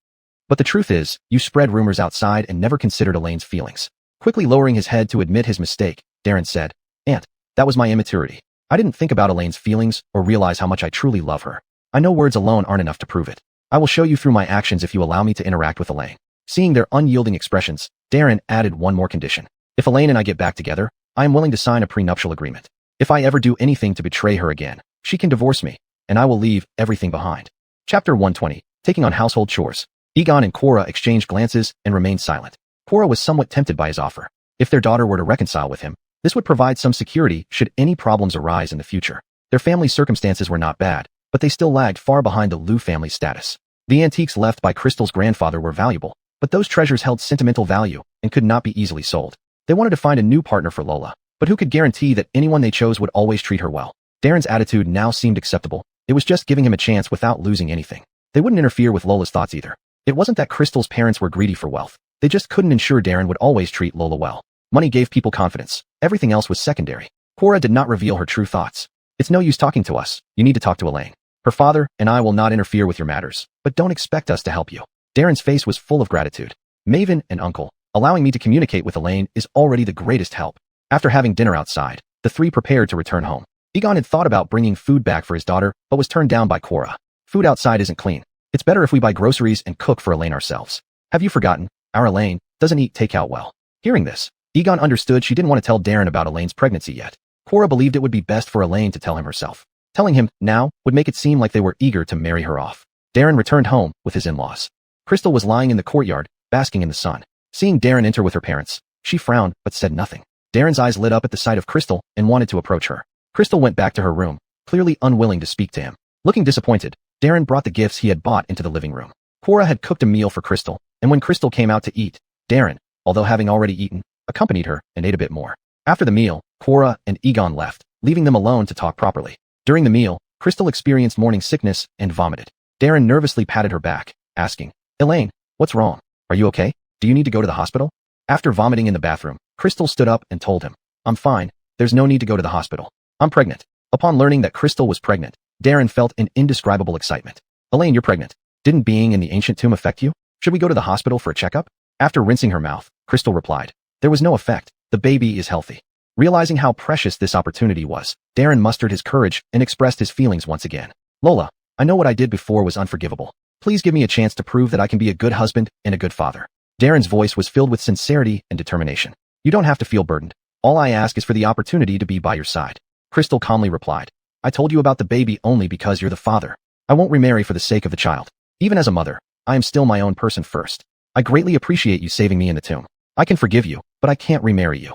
But the truth is, you spread rumors outside and never considered Elaine's feelings. Quickly lowering his head to admit his mistake, Darren said, Aunt, that was my immaturity. I didn't think about Elaine's feelings or realize how much I truly love her. I know words alone aren't enough to prove it. I will show you through my actions if you allow me to interact with Elaine. Seeing their unyielding expressions, Darren added one more condition. If Elaine and I get back together, I am willing to sign a prenuptial agreement. If I ever do anything to betray her again, she can divorce me, and I will leave everything behind. Chapter 120, Taking on Household Chores. Egon and Cora exchanged glances and remained silent. Cora was somewhat tempted by his offer. If their daughter were to reconcile with him, this would provide some security should any problems arise in the future. Their family circumstances were not bad, but they still lagged far behind the Liu family status. The antiques left by Crystal's grandfather were valuable, but those treasures held sentimental value and could not be easily sold. They wanted to find a new partner for Lola, but who could guarantee that anyone they chose would always treat her well? Darren's attitude now seemed acceptable. It was just giving him a chance without losing anything. They wouldn't interfere with Lola's thoughts either. It wasn't that Crystal's parents were greedy for wealth. They just couldn't ensure Darren would always treat Lola well. Money gave people confidence. Everything else was secondary. Cora did not reveal her true thoughts. It's no use talking to us. You need to talk to Elaine. Her father and I will not interfere with your matters, but don't expect us to help you. Darren's face was full of gratitude. Maven and Uncle, allowing me to communicate with Elaine is already the greatest help. After having dinner outside, the three prepared to return home. Egon had thought about bringing food back for his daughter, but was turned down by Cora. Food outside isn't clean. It's better if we buy groceries and cook for Elaine ourselves. Have you forgotten? Our Elaine doesn't eat takeout well. Hearing this, Egon understood she didn't want to tell Darren about Elaine's pregnancy yet. Cora believed it would be best for Elaine to tell him herself. Telling him now would make it seem like they were eager to marry her off. Darren returned home with his in-laws. Crystal was lying in the courtyard, basking in the sun. Seeing Darren enter with her parents, she frowned but said nothing. Darren's eyes lit up at the sight of Crystal and wanted to approach her. Crystal went back to her room, clearly unwilling to speak to him. Looking disappointed, Darren brought the gifts he had bought into the living room. Cora had cooked a meal for Crystal, and when Crystal came out to eat, Darren, although having already eaten, accompanied her and ate a bit more. After the meal, Cora and Egon left, leaving them alone to talk properly. During the meal, Crystal experienced morning sickness and vomited. Darren nervously patted her back, asking, Elaine, what's wrong? Are you okay? Do you need to go to the hospital? After vomiting in the bathroom, Crystal stood up and told him, I'm fine, there's no need to go to the hospital. I'm pregnant. Upon learning that Crystal was pregnant, Darren felt an indescribable excitement. Elaine, you're pregnant. Didn't being in the ancient tomb affect you? Should we go to the hospital for a checkup? After rinsing her mouth, Crystal replied, there was no effect. The baby is healthy. Realizing how precious this opportunity was, Darren mustered his courage and expressed his feelings once again. Lola, I know what I did before was unforgivable. Please give me a chance to prove that I can be a good husband and a good father. Darren's voice was filled with sincerity and determination. You don't have to feel burdened. All I ask is for the opportunity to be by your side. Crystal calmly replied, I told you about the baby only because you're the father. I won't remarry for the sake of the child. Even as a mother, I am still my own person first. I greatly appreciate you saving me in the tomb. I can forgive you, but I can't remarry you.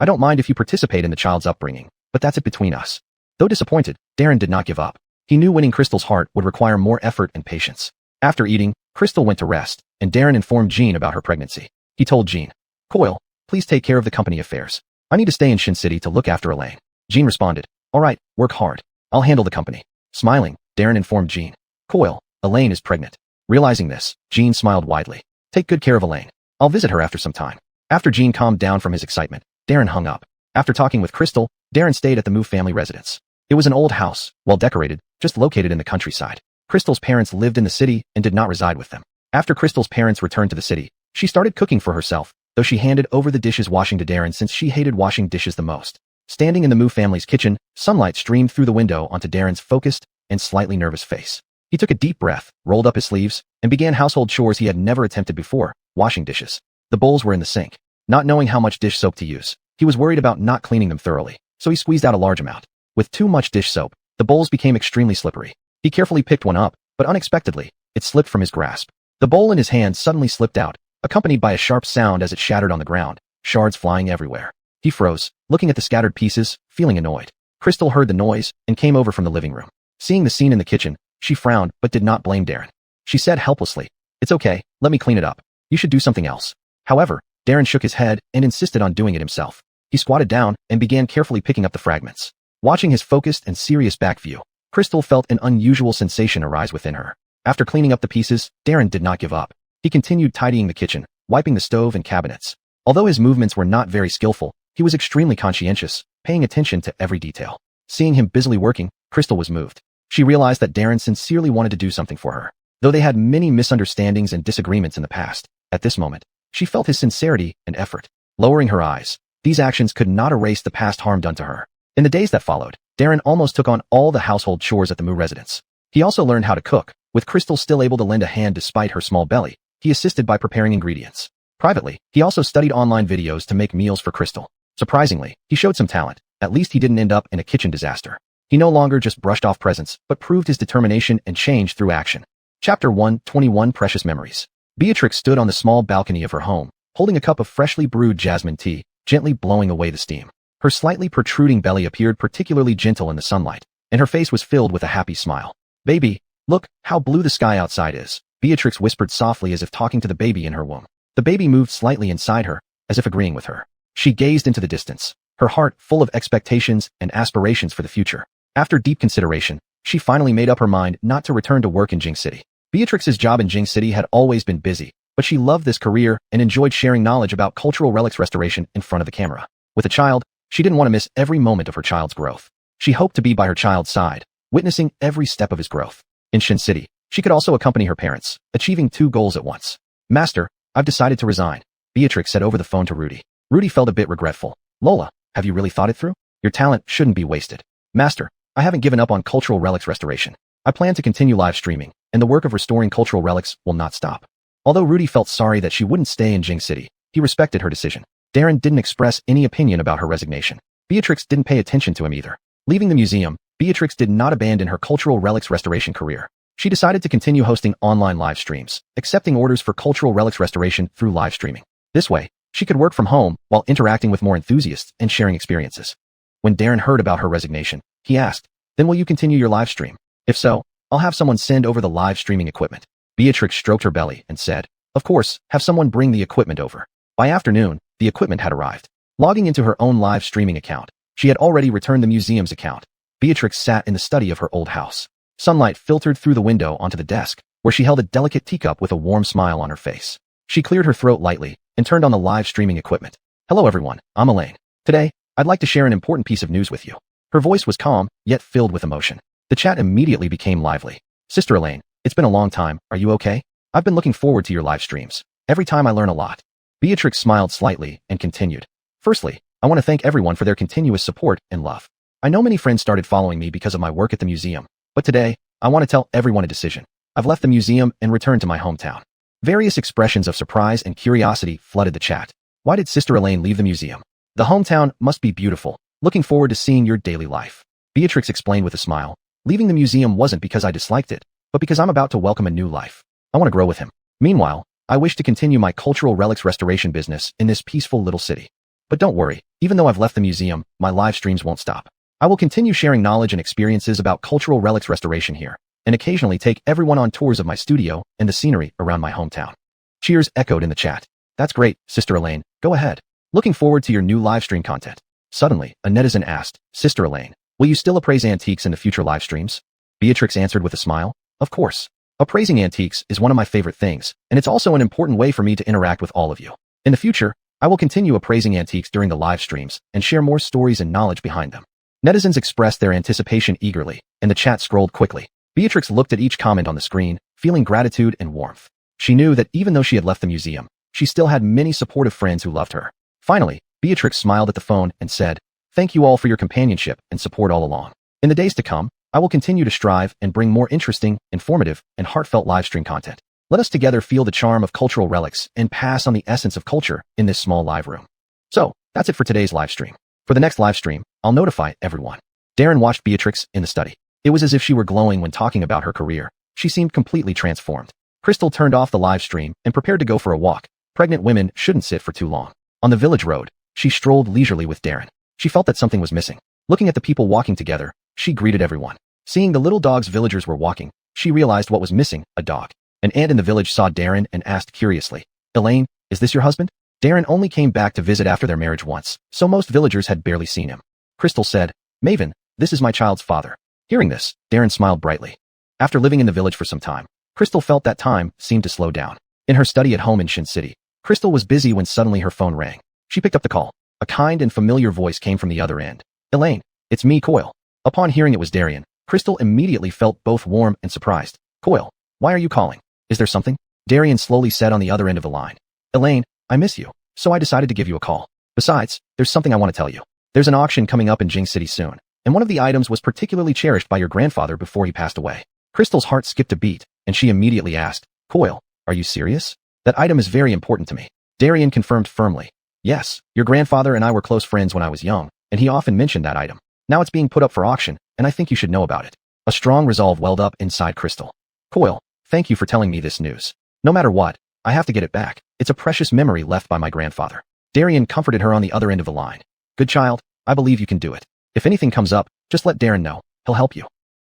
I don't mind if you participate in the child's upbringing, but that's it between us. Though disappointed, Darren did not give up. He knew winning Crystal's heart would require more effort and patience. After eating, Crystal went to rest, and Darren informed Jean about her pregnancy. He told Jean, Coyle, please take care of the company affairs. I need to stay in Shin City to look after Elaine. Jean responded, all right, work hard. I'll handle the company. Smiling, Darren informed Jean, Coyle, Elaine is pregnant. Realizing this, Jean smiled widely. Take good care of Elaine. I'll visit her after some time. After Jean calmed down from his excitement, Darren hung up. After talking with Crystal, Darren stayed at the Mu family residence. It was an old house, well decorated, just located in the countryside. Crystal's parents lived in the city and did not reside with them. After Crystal's parents returned to the city, she started cooking for herself, though she handed over the dishes washing to Darren since she hated washing dishes the most. Standing in the Mu family's kitchen, sunlight streamed through the window onto Darren's focused and slightly nervous face. He took a deep breath, rolled up his sleeves, and began household chores he had never attempted before, washing dishes. The bowls were in the sink. Not knowing how much dish soap to use, he was worried about not cleaning them thoroughly, so he squeezed out a large amount. With too much dish soap, the bowls became extremely slippery. He carefully picked one up, but unexpectedly, it slipped from his grasp. The bowl in his hand suddenly slipped out, accompanied by a sharp sound as it shattered on the ground, shards flying everywhere. He froze, looking at the scattered pieces, feeling annoyed. Crystal heard the noise and came over from the living room. Seeing the scene in the kitchen, she frowned but did not blame Darren. She said helplessly, it's okay, let me clean it up. You should do something else. However, Darren shook his head and insisted on doing it himself. He squatted down and began carefully picking up the fragments. Watching his focused and serious back view, Crystal felt an unusual sensation arise within her. After cleaning up the pieces, Darren did not give up. He continued tidying the kitchen, wiping the stove and cabinets. Although his movements were not very skillful, he was extremely conscientious, paying attention to every detail. Seeing him busily working, Crystal was moved. She realized that Darren sincerely wanted to do something for her. Though they had many misunderstandings and disagreements in the past, at this moment, she felt his sincerity and effort. Lowering her eyes, these actions could not erase the past harm done to her. In the days that followed, Darren almost took on all the household chores at the Moo residence. He also learned how to cook, with Crystal still able to lend a hand despite her small belly. He assisted by preparing ingredients. Privately, he also studied online videos to make meals for Crystal. Surprisingly, he showed some talent. At least he didn't end up in a kitchen disaster. He no longer just brushed off presents, but proved his determination and change through action. Chapter 121 Precious Memories. Beatrix stood on the small balcony of her home, holding a cup of freshly brewed jasmine tea, gently blowing away the steam. Her slightly protruding belly appeared particularly gentle in the sunlight, and her face was filled with a happy smile. "Baby, look how blue the sky outside is," Beatrix whispered softly as if talking to the baby in her womb. The baby moved slightly inside her, as if agreeing with her. She gazed into the distance, her heart full of expectations and aspirations for the future. After deep consideration, she finally made up her mind not to return to work in Jing City. Beatrix's job in Jing City had always been busy, but she loved this career and enjoyed sharing knowledge about cultural relics restoration in front of the camera. With a child, she didn't want to miss every moment of her child's growth. She hoped to be by her child's side, witnessing every step of his growth. In Shin City, she could also accompany her parents, achieving two goals at once. "Master, I've decided to resign," Beatrix said over the phone to Rudy. Rudy felt a bit regretful. "Lola, have you really thought it through? Your talent shouldn't be wasted." "Master, I haven't given up on cultural relics restoration. I plan to continue live streaming, and the work of restoring cultural relics will not stop." Although Rudy felt sorry that she wouldn't stay in Jing City, he respected her decision. Darren didn't express any opinion about her resignation. Beatrix didn't pay attention to him either. Leaving the museum, Beatrix did not abandon her cultural relics restoration career. She decided to continue hosting online live streams, accepting orders for cultural relics restoration through live streaming. This way, she could work from home while interacting with more enthusiasts and sharing experiences. When Darren heard about her resignation, he asked, "Then will you continue your live stream? If so, I'll have someone send over the live streaming equipment." Beatrix stroked her belly and said, "Of course, have someone bring the equipment over." By afternoon, the equipment had arrived. Logging into her own live streaming account, she had already returned the museum's account. Beatrix sat in the study of her old house. Sunlight filtered through the window onto the desk, where she held a delicate teacup with a warm smile on her face. She cleared her throat lightly and turned on the live streaming equipment. "Hello everyone, I'm Elaine. Today, I'd like to share an important piece of news with you." Her voice was calm, yet filled with emotion. The chat immediately became lively. "Sister Elaine, it's been a long time, are you okay? I've been looking forward to your live streams. Every time I learn a lot." Beatrix smiled slightly and continued. "Firstly, I want to thank everyone for their continuous support and love. I know many friends started following me because of my work at the museum, but today, I want to tell everyone a decision. I've left the museum and returned to my hometown." Various expressions of surprise and curiosity flooded the chat. Why did Sister Elaine leave the museum? "The hometown must be beautiful. Looking forward to seeing your daily life." Beatrix explained with a smile. "Leaving the museum wasn't because I disliked it, but because I'm about to welcome a new life. I want to grow with him. Meanwhile, I wish to continue my cultural relics restoration business in this peaceful little city. But don't worry, even though I've left the museum, my live streams won't stop. I will continue sharing knowledge and experiences about cultural relics restoration here, and occasionally take everyone on tours of my studio and the scenery around my hometown." Cheers echoed in the chat. "That's great, Sister Elaine, go ahead. Looking forward to your new live stream content." Suddenly, a netizen asked, "Sister Elaine, will you still appraise antiques in the future live streams?" Beatrix answered with a smile, "Of course. Appraising antiques is one of my favorite things, and it's also an important way for me to interact with all of you. In the future, I will continue appraising antiques during the live streams and share more stories and knowledge behind them." Netizens expressed their anticipation eagerly, and the chat scrolled quickly. Beatrix looked at each comment on the screen, feeling gratitude and warmth. She knew that even though she had left the museum, she still had many supportive friends who loved her. Finally, Beatrix smiled at the phone and said, "Thank you all for your companionship and support all along. In the days to come, I will continue to strive and bring more interesting, informative, and heartfelt live stream content. Let us together feel the charm of cultural relics and pass on the essence of culture in this small live room." So, that's it for today's live stream. For the next live stream, I'll notify everyone. Darren watched Beatrix in the study. It was as if she were glowing when talking about her career. She seemed completely transformed. Crystal turned off the live stream and prepared to go for a walk. Pregnant women shouldn't sit for too long. On the village road, she strolled leisurely with Darren. She felt that something was missing. Looking at the people walking together, she greeted everyone. Seeing the little dogs villagers were walking, she realized what was missing, a dog. An ant in the village saw Darren and asked curiously, "Elaine, is this your husband?" Darren only came back to visit after their marriage once, so most villagers had barely seen him. Crystal said, "Maven, this is my child's father." Hearing this, Darren smiled brightly. After living in the village for some time, Crystal felt that time seemed to slow down. In her study at home in Shin City, Crystal was busy when suddenly her phone rang. She picked up the call. A kind and familiar voice came from the other end. Elaine, it's me, Coyle. Upon hearing it was Darian, Crystal immediately felt both warm and surprised. Coyle, why are you calling? Is there something? Darian slowly said on the other end of the line. Elaine, I miss you, so I decided to give you a call. Besides, there's something I want to tell you. There's an auction coming up in Jing City soon, and one of the items was particularly cherished by your grandfather before he passed away. Crystal's heart skipped a beat, and she immediately asked, Coyle, are you serious? That item is very important to me. Darian confirmed firmly. Yes, your grandfather and I were close friends when I was young, and he often mentioned that item. Now it's being put up for auction, and I think you should know about it. A strong resolve welled up inside Crystal. Coyle, thank you for telling me this news. No matter what, I have to get it back. It's a precious memory left by my grandfather. Darian comforted her on the other end of the line. Good child, I believe you can do it. If anything comes up, just let Darren know. He'll help you.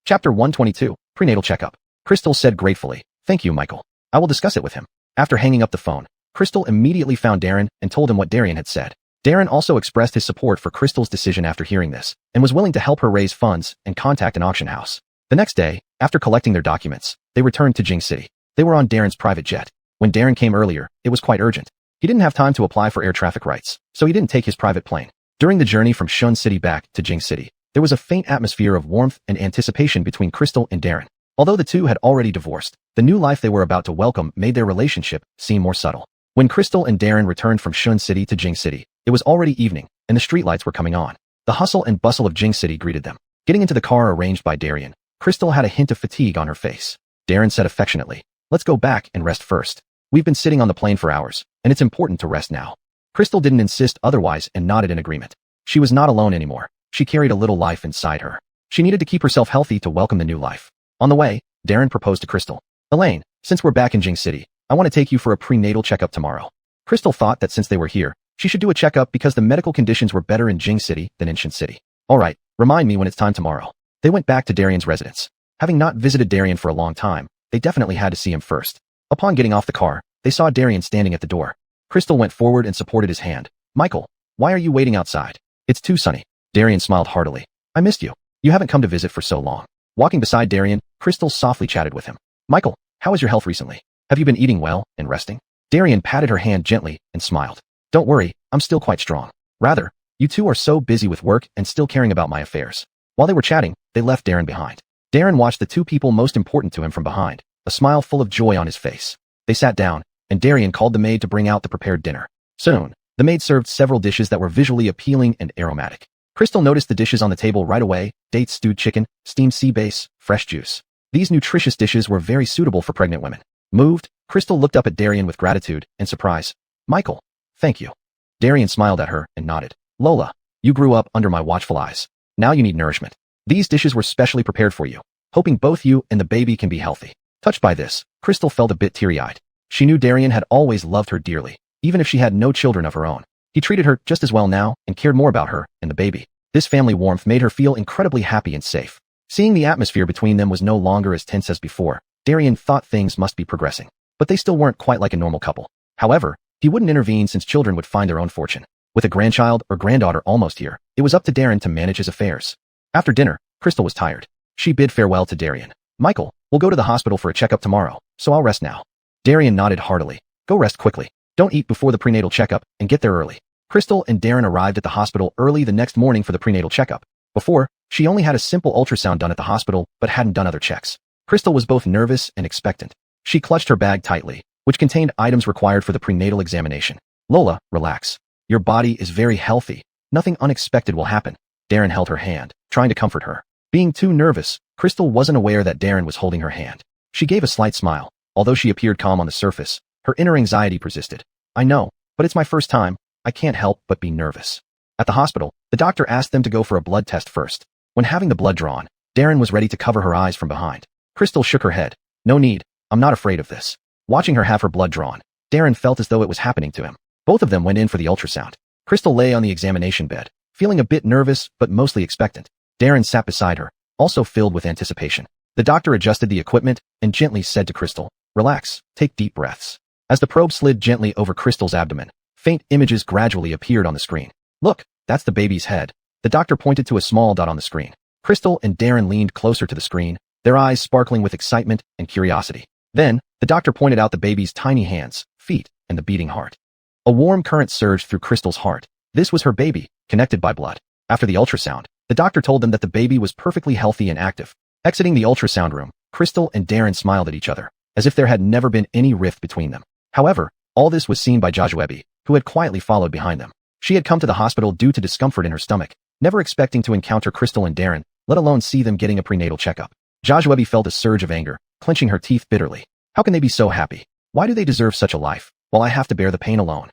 Chapter 122, Prenatal Checkup. Crystal said gratefully, Thank you, Michael. I will discuss it with him. After hanging up the phone, Crystal immediately found Darren and told him what Darian had said. Darren also expressed his support for Crystal's decision after hearing this, and was willing to help her raise funds and contact an auction house. The next day, after collecting their documents, they returned to Jing City. They were on Darren's private jet. When Darren came earlier, it was quite urgent. He didn't have time to apply for air traffic rights, so he didn't take his private plane. During the journey from Shun City back to Jing City, there was a faint atmosphere of warmth and anticipation between Crystal and Darren. Although the two had already divorced, the new life they were about to welcome made their relationship seem more subtle. When Crystal and Darren returned from Shun City to Jing City, it was already evening, and the streetlights were coming on. The hustle and bustle of Jing City greeted them. Getting into the car arranged by Darian, Crystal had a hint of fatigue on her face. Darren said affectionately, Let's go back and rest first. We've been sitting on the plane for hours, and it's important to rest now. Crystal didn't insist otherwise and nodded in agreement. She was not alone anymore. She carried a little life inside her. She needed to keep herself healthy to welcome the new life. On the way, Darren proposed to Crystal. Elaine, since we're back in Jing City, I want to take you for a prenatal checkup tomorrow. Crystal thought that since they were here, she should do a checkup because the medical conditions were better in Jing City than in Shin City. All right, remind me when it's time tomorrow. They went back to Darian's residence. Having not visited Darian for a long time, they definitely had to see him first. Upon getting off the car, they saw Darian standing at the door. Crystal went forward and supported his hand. Michael, why are you waiting outside? It's too sunny. Darian smiled heartily. I missed you. You haven't come to visit for so long. Walking beside Darian, Crystal softly chatted with him. Michael, how is your health recently? Have you been eating well and resting? Darian patted her hand gently and smiled. Don't worry, I'm still quite strong. Rather, you two are so busy with work and still caring about my affairs. While they were chatting, they left Darren behind. Darren watched the two people most important to him from behind, a smile full of joy on his face. They sat down, and Darian called the maid to bring out the prepared dinner. Soon, the maid served several dishes that were visually appealing and aromatic. Crystal noticed the dishes on the table right away: dates stewed chicken, steamed sea bass, fresh juice. These nutritious dishes were very suitable for pregnant women. Moved, Crystal looked up at Darian with gratitude and surprise. Michael, thank you. Darian smiled at her and nodded. Lola, you grew up under my watchful eyes. Now you need nourishment. These dishes were specially prepared for you, hoping both you and the baby can be healthy. Touched by this, Crystal felt a bit teary-eyed. She knew Darian had always loved her dearly, even if she had no children of her own. He treated her just as well now and cared more about her and the baby. This family warmth made her feel incredibly happy and safe. Seeing the atmosphere between them was no longer as tense as before, Darian thought things must be progressing. But they still weren't quite like a normal couple. However, he wouldn't intervene since children would find their own fortune. With a grandchild or granddaughter almost here, it was up to Darren to manage his affairs. After dinner, Crystal was tired. She bid farewell to Darian. Michael, we'll go to the hospital for a checkup tomorrow, so I'll rest now. Darian nodded heartily. Go rest quickly. Don't eat before the prenatal checkup and get there early. Crystal and Darren arrived at the hospital early the next morning for the prenatal checkup. Before, she only had a simple ultrasound done at the hospital but hadn't done other checks. Crystal was both nervous and expectant. She clutched her bag tightly, which contained items required for the prenatal examination. Lola, relax. Your body is very healthy. Nothing unexpected will happen. Darren held her hand, trying to comfort her. Being too nervous, Crystal wasn't aware that Darren was holding her hand. She gave a slight smile. Although she appeared calm on the surface, her inner anxiety persisted. I know, but it's my first time. I can't help but be nervous. At the hospital, the doctor asked them to go for a blood test first. When having the blood drawn, Darren was ready to cover her eyes from behind. Crystal shook her head. No need. I'm not afraid of this. Watching her have her blood drawn, Darren felt as though it was happening to him. Both of them went in for the ultrasound. Crystal lay on the examination bed, feeling a bit nervous but mostly expectant. Darren sat beside her, also filled with anticipation. The doctor adjusted the equipment and gently said to Crystal, Relax, take deep breaths. As the probe slid gently over Crystal's abdomen, faint images gradually appeared on the screen. Look, that's the baby's head. The doctor pointed to a small dot on the screen. Crystal and Darren leaned closer to the screen, their eyes sparkling with excitement and curiosity. Then, the doctor pointed out the baby's tiny hands, feet, and the beating heart. A warm current surged through Crystal's heart. This was her baby, connected by blood. After the ultrasound, the doctor told them that the baby was perfectly healthy and active. Exiting the ultrasound room, Crystal and Darren smiled at each other, as if there had never been any rift between them. However, all this was seen by Joshua, who had quietly followed behind them. She had come to the hospital due to discomfort in her stomach, never expecting to encounter Crystal and Darren, let alone see them getting a prenatal checkup. Joshua felt a surge of anger, clenching her teeth bitterly. How can they be so happy? Why do they deserve such a life, while I have to bear the pain alone?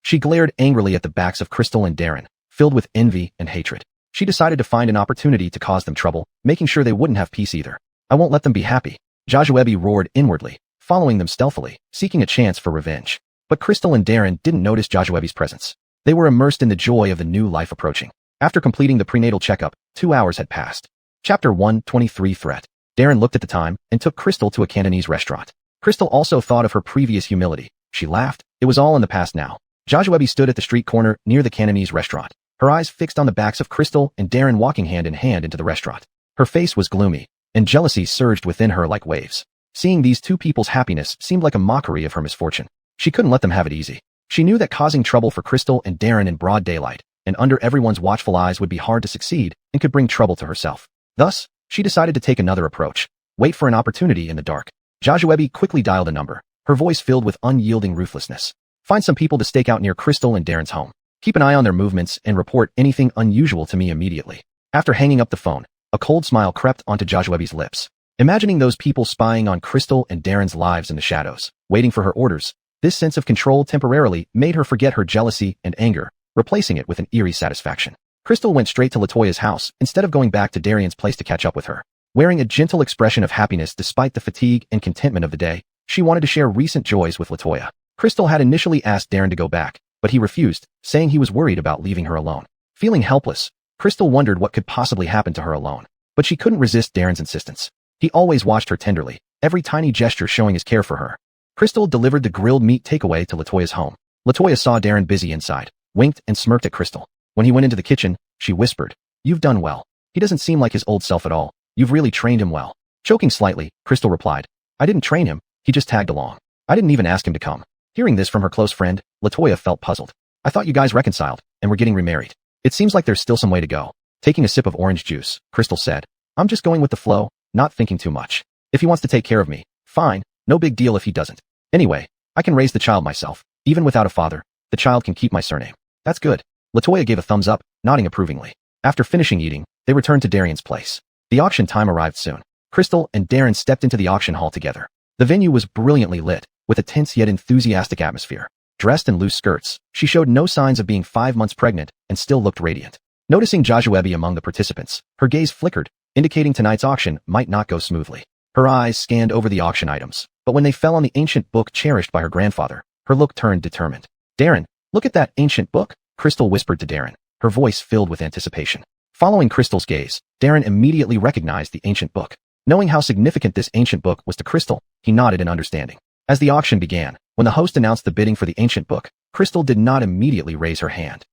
She glared angrily at the backs of Crystal and Darren, filled with envy and hatred. She decided to find an opportunity to cause them trouble, making sure they wouldn't have peace either. I won't let them be happy. Joshua roared inwardly, following them stealthily, seeking a chance for revenge. But Crystal and Darren didn't notice Joshua's presence. They were immersed in the joy of the new life approaching. After completing the prenatal checkup, 2 hours had passed. Chapter 123 Threat. Darren looked at the time and took Crystal to a Cantonese restaurant. Crystal also thought of her previous humility. She laughed. It was all in the past now. Joshua stood at the street corner near the Cantonese restaurant, her eyes fixed on the backs of Crystal and Darren walking hand in hand into the restaurant. Her face was gloomy, and jealousy surged within her like waves. Seeing these two people's happiness seemed like a mockery of her misfortune. She couldn't let them have it easy. She knew that causing trouble for Crystal and Darren in broad daylight, and under everyone's watchful eyes would be hard to succeed and could bring trouble to herself. Thus, she decided to take another approach. Wait for an opportunity in the dark. Joshua quickly dialed a number, her voice filled with unyielding ruthlessness. Find some people to stake out near Crystal and Darren's home. Keep an eye on their movements and report anything unusual to me immediately. After hanging up the phone, a cold smile crept onto Joshua's lips. Imagining those people spying on Crystal and Darren's lives in the shadows, waiting for her orders, this sense of control temporarily made her forget her jealousy and anger, replacing it with an eerie satisfaction. Crystal went straight to Latoya's house instead of going back to Darian's place to catch up with her. Wearing a gentle expression of happiness despite the fatigue and contentment of the day, she wanted to share recent joys with Latoya. Crystal had initially asked Darren to go back, but he refused, saying he was worried about leaving her alone. Feeling helpless, Crystal wondered what could possibly happen to her alone. But she couldn't resist Darren's insistence. He always watched her tenderly, every tiny gesture showing his care for her. Crystal delivered the grilled meat takeaway to Latoya's home. Latoya saw Darren busy inside, winked and smirked at Crystal. When he went into the kitchen, she whispered, "You've done well. He doesn't seem like his old self at all. You've really trained him well." Choking slightly, Crystal replied, "I didn't train him, he just tagged along. I didn't even ask him to come." Hearing this from her close friend, Latoya felt puzzled. "I thought you guys reconciled, and were getting remarried. It seems like there's still some way to go." Taking a sip of orange juice, Crystal said, "I'm just going with the flow, not thinking too much. If he wants to take care of me, fine, no big deal if he doesn't. Anyway, I can raise the child myself. Even without a father, the child can keep my surname. That's good." Latoya gave a thumbs up, nodding approvingly. After finishing eating, they returned to Darian's place. The auction time arrived soon. Crystal and Darren stepped into the auction hall together. The venue was brilliantly lit, with a tense yet enthusiastic atmosphere. Dressed in loose skirts, she showed no signs of being 5 months pregnant and still looked radiant. Noticing Joshua among the participants, her gaze flickered, indicating tonight's auction might not go smoothly. Her eyes scanned over the auction items, but when they fell on the ancient book cherished by her grandfather, her look turned determined. "Darren, look at that ancient book," Crystal whispered to Darren, her voice filled with anticipation. Following Crystal's gaze, Darren immediately recognized the ancient book. Knowing how significant this ancient book was to Crystal, he nodded in understanding. As the auction began, when the host announced the bidding for the ancient book, Crystal did not immediately raise her hand.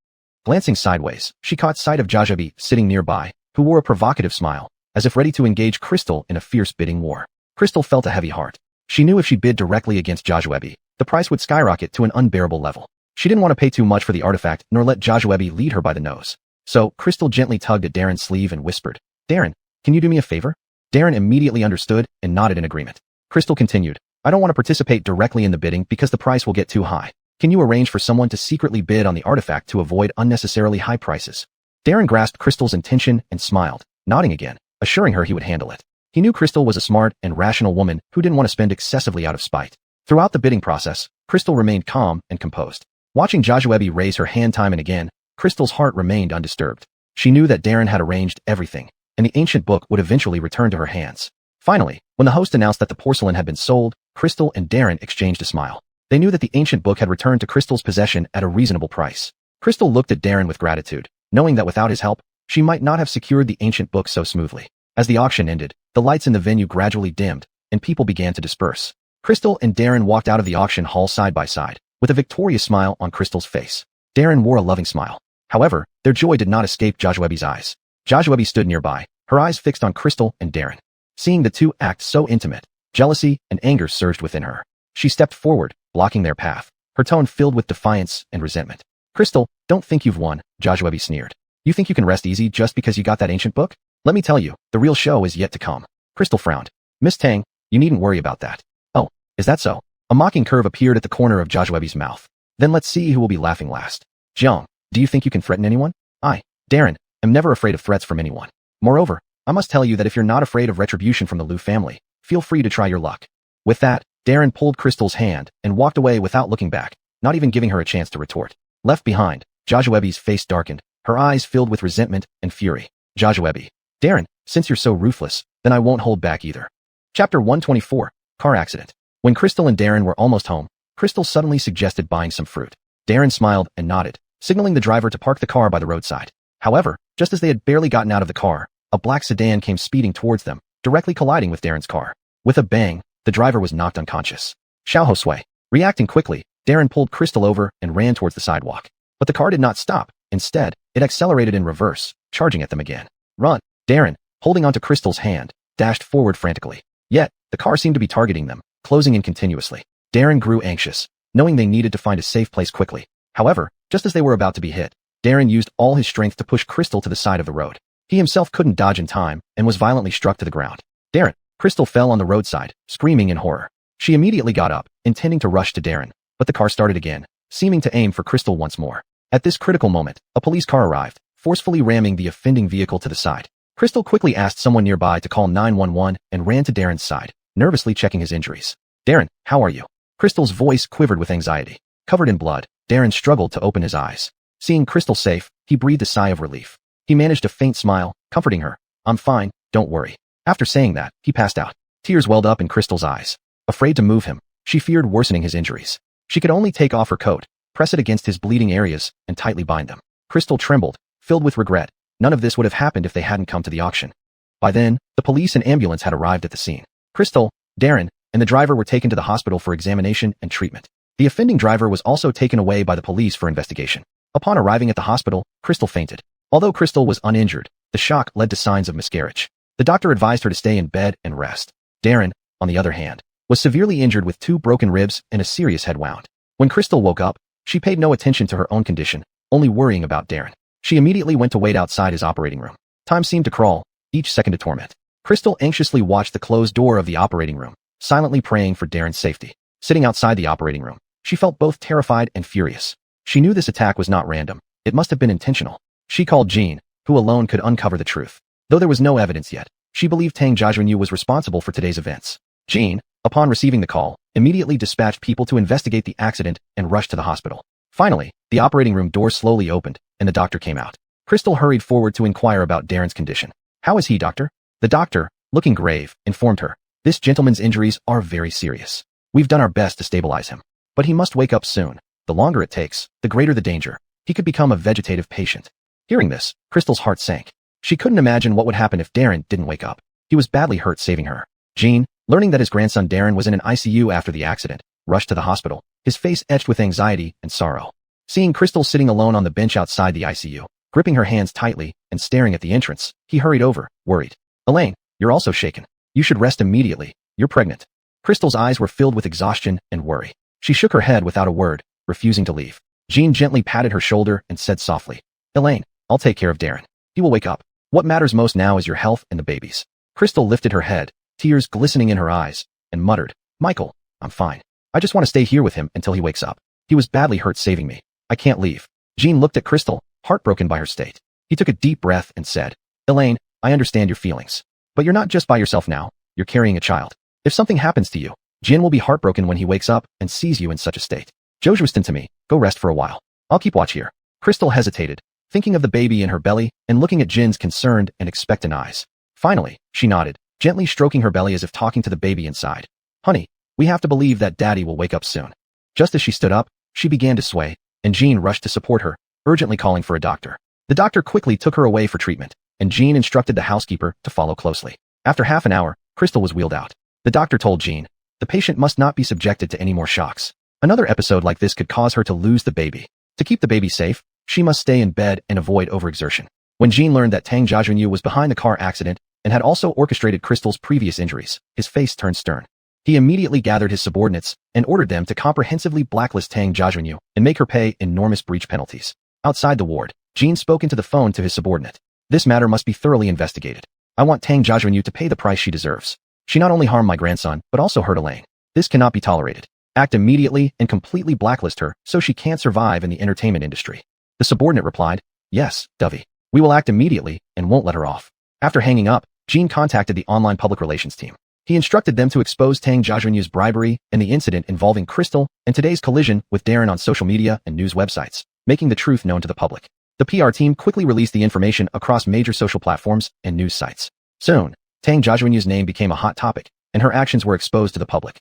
Glancing sideways, she caught sight of Joshua sitting nearby, who wore a provocative smile, as if ready to engage Crystal in a fierce bidding war. Crystal felt a heavy heart. She knew if she bid directly against Joshua, the price would skyrocket to an unbearable level. She didn't want to pay too much for the artifact nor let Joshua lead her by the nose. So, Crystal gently tugged at Darren's sleeve and whispered, "Darren, can you do me a favor?" Darren immediately understood and nodded in agreement. Crystal continued, "I don't want to participate directly in the bidding because the price will get too high. Can you arrange for someone to secretly bid on the artifact to avoid unnecessarily high prices?" Darren grasped Crystal's intention and smiled, nodding again, assuring her he would handle it. He knew Crystal was a smart and rational woman who didn't want to spend excessively out of spite. Throughout the bidding process, Crystal remained calm and composed. Watching Joshua raise her hand time and again, Crystal's heart remained undisturbed. She knew that Darren had arranged everything, and the ancient book would eventually return to her hands. Finally, when the host announced that the porcelain had been sold, Crystal and Darren exchanged a smile. They knew that the ancient book had returned to Crystal's possession at a reasonable price. Crystal looked at Darren with gratitude, knowing that without his help, she might not have secured the ancient book so smoothly. As the auction ended, the lights in the venue gradually dimmed, and people began to disperse. Crystal and Darren walked out of the auction hall side by side, with a victorious smile on Crystal's face. Darren wore a loving smile. However, their joy did not escape Joshua's eyes. Joshua stood nearby, her eyes fixed on Crystal and Darren. Seeing the two act so intimate, jealousy and anger surged within her. She stepped forward, blocking their path. her tone filled with defiance and resentment. Crystal, don't think you've won, joaojuebi sneered. You think you can rest easy just because you got that ancient book? Let me tell you, the real show is yet to come. Crystal frowned. Miss Tang, you needn't worry about that. Oh, is that so? A mocking curve appeared at the corner of joaojuebi's mouth. Then let's see who will be laughing last. Jiang, do you think you can threaten anyone? I, Darren, am never afraid of threats from anyone. Moreover, I must tell you that if you're not afraid of retribution from the Liu family, feel free to try your luck. With that, Darren pulled Crystal's hand and walked away without looking back, not even giving her a chance to retort. Left behind, joaojuebi's face darkened, her eyes filled with resentment and fury. Joaojuebi. Darren, since you're so ruthless, then I won't hold back either. Chapter 124, Car Accident. When Crystal and Darren were almost home, Crystal suddenly suggested buying some fruit. Darren smiled and nodded, signaling the driver to park the car by the roadside. However, just as they had barely gotten out of the car, a black sedan came speeding towards them, directly colliding with Darren's car. With a bang, the driver was knocked unconscious. Xiao Sui. Reacting quickly, Darren pulled Crystal over and ran towards the sidewalk. But the car did not stop. Instead, it accelerated in reverse, charging at them again. Run! Darren, holding onto Crystal's hand, dashed forward frantically. Yet, the car seemed to be targeting them, closing in continuously. Darren grew anxious, knowing they needed to find a safe place quickly. However, just as they were about to be hit, Darren used all his strength to push Crystal to the side of the road. He himself couldn't dodge in time and was violently struck to the ground. Darren! Crystal fell on the roadside, screaming in horror. She immediately got up, intending to rush to Darren, but the car started again, seeming to aim for Crystal once more. At this critical moment, a police car arrived, forcefully ramming the offending vehicle to the side. Crystal quickly asked someone nearby to call 911 and ran to Darren's side, nervously checking his injuries. Darren, how are you? Crystal's voice quivered with anxiety. Covered in blood, Darren struggled to open his eyes. Seeing Crystal safe, he breathed a sigh of relief. He managed a faint smile, comforting her. I'm fine, don't worry. After saying that, he passed out. Tears welled up in Crystal's eyes. Afraid to move him, she feared worsening his injuries. She could only take off her coat, press it against his bleeding areas, and tightly bind them. Crystal trembled, filled with regret. None of this would have happened if they hadn't come to the auction. By then, the police and ambulance had arrived at the scene. Crystal, Darren, and the driver were taken to the hospital for examination and treatment. The offending driver was also taken away by the police for investigation. Upon arriving at the hospital, Crystal fainted. Although Crystal was uninjured, the shock led to signs of miscarriage. The doctor advised her to stay in bed and rest. Darren, on the other hand, was severely injured with 2 broken ribs and a serious head wound. When Crystal woke up, she paid no attention to her own condition, only worrying about Darren. She immediately went to wait outside his operating room. Time seemed to crawl, each second a torment. Crystal anxiously watched the closed door of the operating room, silently praying for Darren's safety. Sitting outside the operating room, she felt both terrified and furious. She knew this attack was not random. It must have been intentional. She called Jean, who alone could uncover the truth. Though there was no evidence yet, she believed Tang Jiaxuanyu was responsible for today's events. Jean, upon receiving the call, immediately dispatched people to investigate the accident and rushed to the hospital. Finally, the operating room door slowly opened, and the doctor came out. Crystal hurried forward to inquire about Darren's condition. How is he, doctor? The doctor, looking grave, informed her. This gentleman's injuries are very serious. We've done our best to stabilize him. But he must wake up soon. The longer it takes, the greater the danger. He could become a vegetative patient. Hearing this, Crystal's heart sank. She couldn't imagine what would happen if Darren didn't wake up. He was badly hurt saving her. Jean, learning that his grandson Darren was in an ICU after the accident, rushed to the hospital, his face etched with anxiety and sorrow. Seeing Crystal sitting alone on the bench outside the ICU, gripping her hands tightly and staring at the entrance, he hurried over, worried. Elaine, you're also shaken. You should rest immediately. You're pregnant. Crystal's eyes were filled with exhaustion and worry. She shook her head without a word, refusing to leave. Jean gently patted her shoulder and said softly, Elaine, I'll take care of Darren. He will wake up. What matters most now is your health and the baby's. Crystal lifted her head, tears glistening in her eyes, and muttered, Michael, I'm fine. I just want to stay here with him until he wakes up. He was badly hurt saving me. I can't leave. Jean looked at Crystal, heartbroken by her state. He took a deep breath and said, Elaine, I understand your feelings. But you're not just by yourself now. You're carrying a child. If something happens to you, Jin will be heartbroken when he wakes up and sees you in such a state. Jojuistan to me, go rest for a while. I'll keep watch here. Crystal hesitated, thinking of the baby in her belly and looking at Jin's concerned and expectant eyes. Finally, she nodded, gently stroking her belly as if talking to the baby inside. Honey, we have to believe that Daddy will wake up soon. Just as she stood up, she began to sway, and Jean rushed to support her, urgently calling for a doctor. The doctor quickly took her away for treatment, and Jean instructed the housekeeper to follow closely. After half an hour, Crystal was wheeled out. The doctor told Jean, the patient must not be subjected to any more shocks. Another episode like this could cause her to lose the baby. To keep the baby safe, she must stay in bed and avoid overexertion. When Jean learned that Tang Jiaxuanyu was behind the car accident and had also orchestrated Crystal's previous injuries, his face turned stern. He immediately gathered his subordinates and ordered them to comprehensively blacklist Tang Jiaxuanyu and make her pay enormous breach penalties. Outside the ward, Jean spoke into the phone to his subordinate. This matter must be thoroughly investigated. I want Tang Jiaxuanyu to pay the price she deserves. She not only harmed my grandson, but also hurt Elaine. This cannot be tolerated. Act immediately and completely blacklist her so she can't survive in the entertainment industry. The subordinate replied, Yes, Dovey. We will act immediately and won't let her off. After hanging up, Jean contacted the online public relations team. He instructed them to expose Tang Jiaxuanyu's bribery and the incident involving Crystal and today's collision with Darren on social media and news websites, making the truth known to the public. The PR team quickly released the information across major social platforms and news sites. Soon, Tang Jiaxuanyu's name became a hot topic, and her actions were exposed to the public.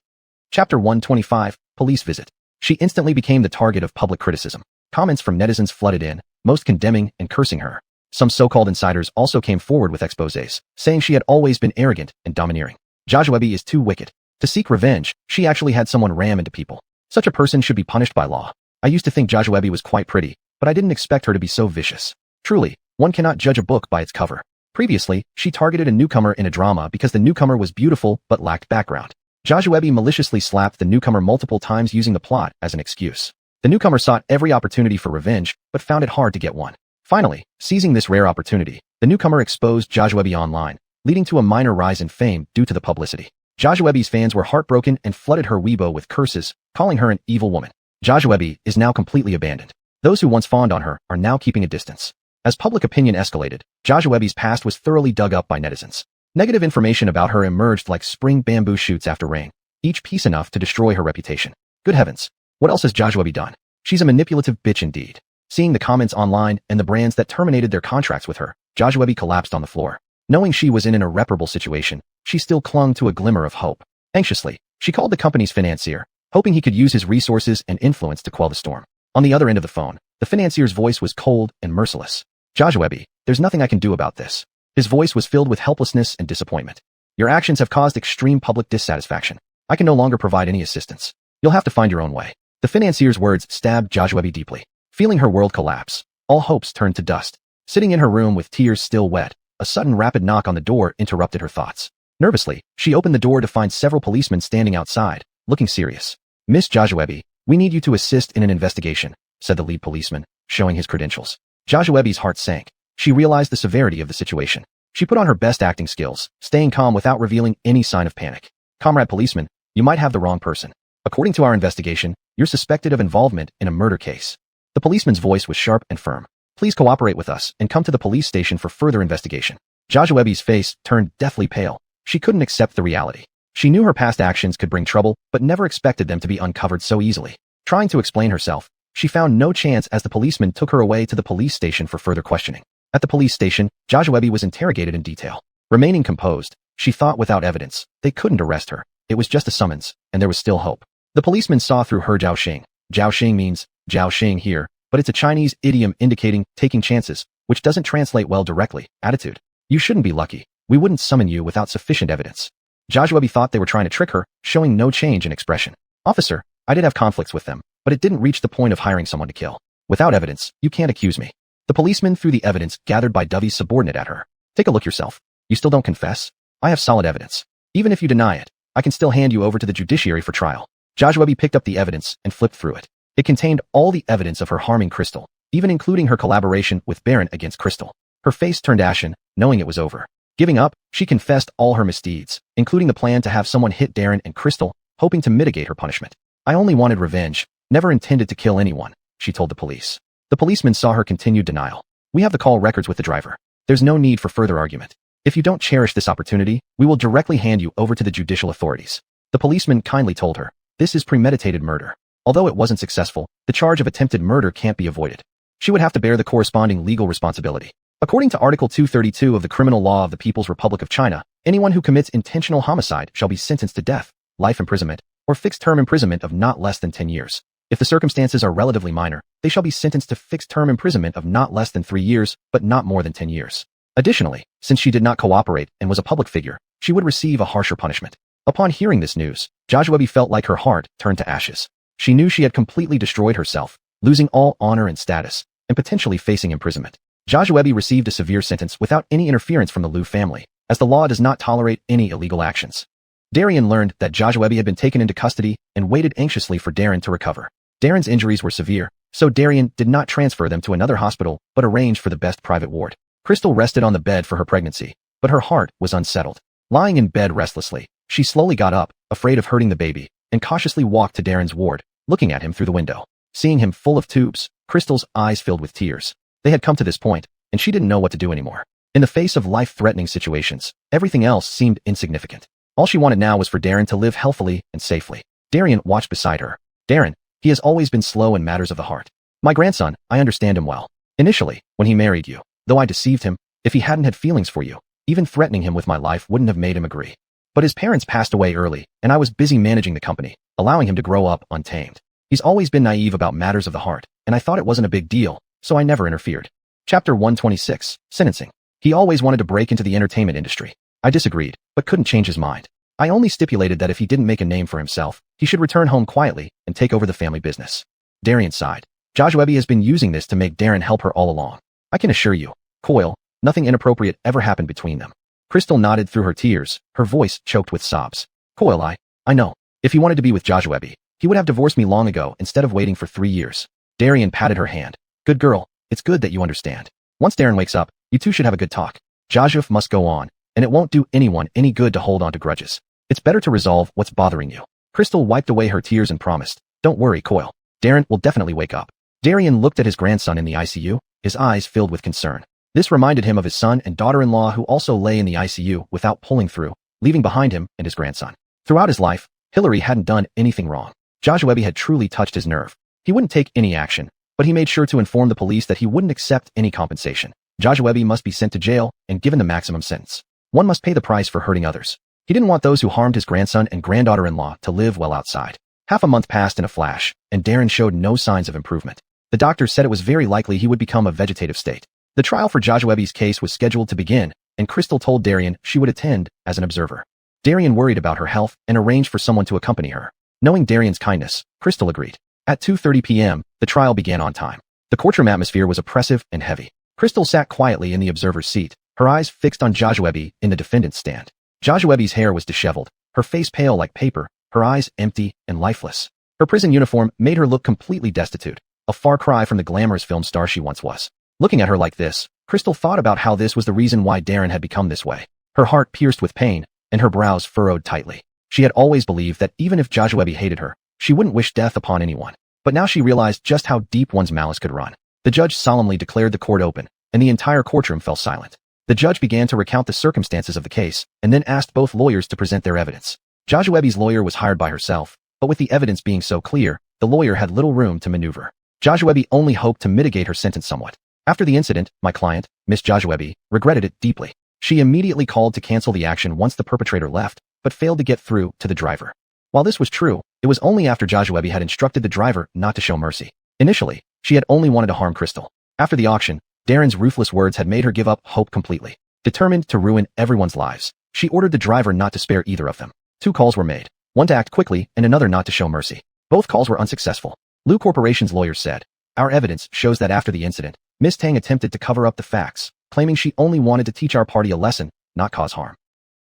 Chapter 125, Police Visit. She instantly became the target of public criticism. Comments from netizens flooded in, most condemning and cursing her. Some so-called insiders also came forward with exposés, saying she had always been arrogant and domineering. Jiaxuebi is too wicked. To seek revenge, she actually had someone ram into people. Such a person should be punished by law. I used to think Jiaxuebi was quite pretty, but I didn't expect her to be so vicious. Truly, one cannot judge a book by its cover. Previously, she targeted a newcomer in a drama because the newcomer was beautiful but lacked background. Jiaxuebi maliciously slapped the newcomer multiple times using the plot as an excuse. The newcomer sought every opportunity for revenge, but found it hard to get one. Finally, seizing this rare opportunity, the newcomer exposed Jiaxuebi online, leading to a minor rise in fame due to the publicity. Jiaxuebi's fans were heartbroken and flooded her Weibo with curses, calling her an evil woman. Jiaxuebi is now completely abandoned. Those who once fawned on her are now keeping a distance. As public opinion escalated, Jiaxuebi's past was thoroughly dug up by netizens. Negative information about her emerged like spring bamboo shoots after rain, each piece enough to destroy her reputation. Good heavens, what else has Jiaxuebi done? She's a manipulative bitch indeed. Seeing the comments online and the brands that terminated their contracts with her, Jiaxuebi collapsed on the floor. Knowing she was in an irreparable situation, she still clung to a glimmer of hope. Anxiously, she called the company's financier, hoping he could use his resources and influence to quell the storm. On the other end of the phone, the financier's voice was cold and merciless. Jiaxuebi, there's nothing I can do about this. His voice was filled with helplessness and disappointment. Your actions have caused extreme public dissatisfaction. I can no longer provide any assistance. You'll have to find your own way. The financier's words stabbed Jiaxuebi deeply. Feeling her world collapse, all hopes turned to dust. Sitting in her room with tears still wet, a sudden rapid knock on the door interrupted her thoughts. Nervously, she opened the door to find several policemen standing outside, looking serious. Miss Jiaxuebi, we need you to assist in an investigation, said the lead policeman, showing his credentials. Jiaxuebi's heart sank. She realized the severity of the situation. She put on her best acting skills, staying calm without revealing any sign of panic. Comrade policeman, you might have the wrong person. According to our investigation, you're suspected of involvement in a murder case. The policeman's voice was sharp and firm. Please cooperate with us and come to the police station for further investigation. Jiaxuebi's face turned deathly pale. She couldn't accept the reality. She knew her past actions could bring trouble, but never expected them to be uncovered so easily. Trying to explain herself, she found no chance as the policeman took her away to the police station for further questioning. At the police station, Jiaxuebi was interrogated in detail. Remaining composed, she thought without evidence, they couldn't arrest her. It was just a summons, and there was still hope. The policeman saw through her Jiaoxing. Jiaoxing means Jiaoxing here, but it's a Chinese idiom indicating taking chances, which doesn't translate well directly. Attitude. You shouldn't be lucky. We wouldn't summon you without sufficient evidence. Jiaxuebi thought they were trying to trick her, showing no change in expression. Officer, I did have conflicts with them, but it didn't reach the point of hiring someone to kill. Without evidence, you can't accuse me. The policeman threw the evidence gathered by Dovey's subordinate at her. Take a look yourself. You still don't confess? I have solid evidence. Even if you deny it, I can still hand you over to the judiciary for trial. Jiaxuebi picked up the evidence and flipped through it. It contained all the evidence of her harming Crystal, even including her collaboration with Baron against Crystal. Her face turned ashen, knowing it was over. Giving up, she confessed all her misdeeds, including the plan to have someone hit Darren and Crystal, hoping to mitigate her punishment. I only wanted revenge, never intended to kill anyone, she told the police. The policeman saw her continued denial. We have the call records with the driver. There's no need for further argument. If you don't cherish this opportunity, we will directly hand you over to the judicial authorities. The policeman kindly told her, this is premeditated murder. Although it wasn't successful, the charge of attempted murder can't be avoided. She would have to bear the corresponding legal responsibility. According to Article 232 of the Criminal Law of the People's Republic of China, anyone who commits intentional homicide shall be sentenced to death, life imprisonment, or fixed-term imprisonment of not less than 10 years. If the circumstances are relatively minor, they shall be sentenced to fixed-term imprisonment of not less than 3 years, but not more than 10 years. Additionally, since she did not cooperate and was a public figure, she would receive a harsher punishment. Upon hearing this news, Jiaxuebi felt like her heart turned to ashes. She knew she had completely destroyed herself, losing all honor and status, and potentially facing imprisonment. Jiaxuebi received a severe sentence without any interference from the Liu family, as the law does not tolerate any illegal actions. Darian learned that Joshua had been taken into custody and waited anxiously for Darren to recover. Darren's injuries were severe, so Darian did not transfer them to another hospital but arranged for the best private ward. Crystal rested on the bed for her pregnancy, but her heart was unsettled. Lying in bed restlessly, she slowly got up, afraid of hurting the baby, and cautiously walked to Darren's ward, looking at him through the window. Seeing him full of tubes, Crystal's eyes filled with tears. They had come to this point, and she didn't know what to do anymore. In the face of life-threatening situations, everything else seemed insignificant. All she wanted now was for Darren to live healthily and safely. Darian watched beside her. Darren, he has always been slow in matters of the heart. My grandson, I understand him well. Initially, when he married you, though I deceived him, if he hadn't had feelings for you, even threatening him with my life wouldn't have made him agree. But his parents passed away early, and I was busy managing the company, allowing him to grow up untamed. He's always been naive about matters of the heart, and I thought it wasn't a big deal, so I never interfered. Chapter 126, Sentencing. He always wanted to break into the entertainment industry. I disagreed, but couldn't change his mind. I only stipulated that if he didn't make a name for himself, he should return home quietly and take over the family business. Darian sighed. Joshua has been using this to make Darren help her all along. I can assure you, Coyle, nothing inappropriate ever happened between them. Crystal nodded through her tears, her voice choked with sobs. Coyle, I know. If he wanted to be with Joshua, he would have divorced me long ago instead of waiting for 3 years. Darian patted her hand. Good girl, it's good that you understand. Once Darren wakes up, you two should have a good talk. Joshua must go on, and it won't do anyone any good to hold on to grudges. It's better to resolve what's bothering you. Crystal wiped away her tears and promised, don't worry, Coyle. Darren will definitely wake up. Darian looked at his grandson in the ICU, his eyes filled with concern. This reminded him of his son and daughter-in-law who also lay in the ICU without pulling through, leaving behind him and his grandson. Throughout his life, Hillary hadn't done anything wrong. Joshua had truly touched his nerve. He wouldn't take any action, but he made sure to inform the police that he wouldn't accept any compensation. Joshua must be sent to jail and given the maximum sentence. One must pay the price for hurting others. He didn't want those who harmed his grandson and granddaughter-in-law to live well outside. Half a month passed in a flash, and Darren showed no signs of improvement. The doctor said it was very likely he would become a vegetative state. The trial for Joshua's case was scheduled to begin, and Crystal told Darian she would attend as an observer. Darian worried about her health and arranged for someone to accompany her. Knowing Darian's kindness, Crystal agreed. At 2:30 p.m., the trial began on time. The courtroom atmosphere was oppressive and heavy. Crystal sat quietly in the observer's seat, her eyes fixed on Joshua in the defendant's stand. Joshua's hair was disheveled, her face pale like paper, her eyes empty and lifeless. Her prison uniform made her look completely destitute, a far cry from the glamorous film star she once was. Looking at her like this, Crystal thought about how this was the reason why Darren had become this way. Her heart pierced with pain, and her brows furrowed tightly. She had always believed that even if Joshua hated her, she wouldn't wish death upon anyone. But now she realized just how deep one's malice could run. The judge solemnly declared the court open, and the entire courtroom fell silent. The judge began to recount the circumstances of the case, and then asked both lawyers to present their evidence. Joshua's lawyer was hired by herself, but with the evidence being so clear, the lawyer had little room to maneuver. Joshua only hoped to mitigate her sentence somewhat. After the incident, my client, Miss Joshua, regretted it deeply. She immediately called to cancel the action once the perpetrator left, but failed to get through to the driver. While this was true, it was only after Joshua had instructed the driver not to show mercy. Initially, she had only wanted to harm Crystal. After the auction, Darren's ruthless words had made her give up hope completely. Determined to ruin everyone's lives, she ordered the driver not to spare either of them. 2 calls were made, one to act quickly and another not to show mercy. Both calls were unsuccessful. Lu Corporation's lawyer said, our evidence shows that after the incident, Miss Tang attempted to cover up the facts, claiming she only wanted to teach our party a lesson, not cause harm.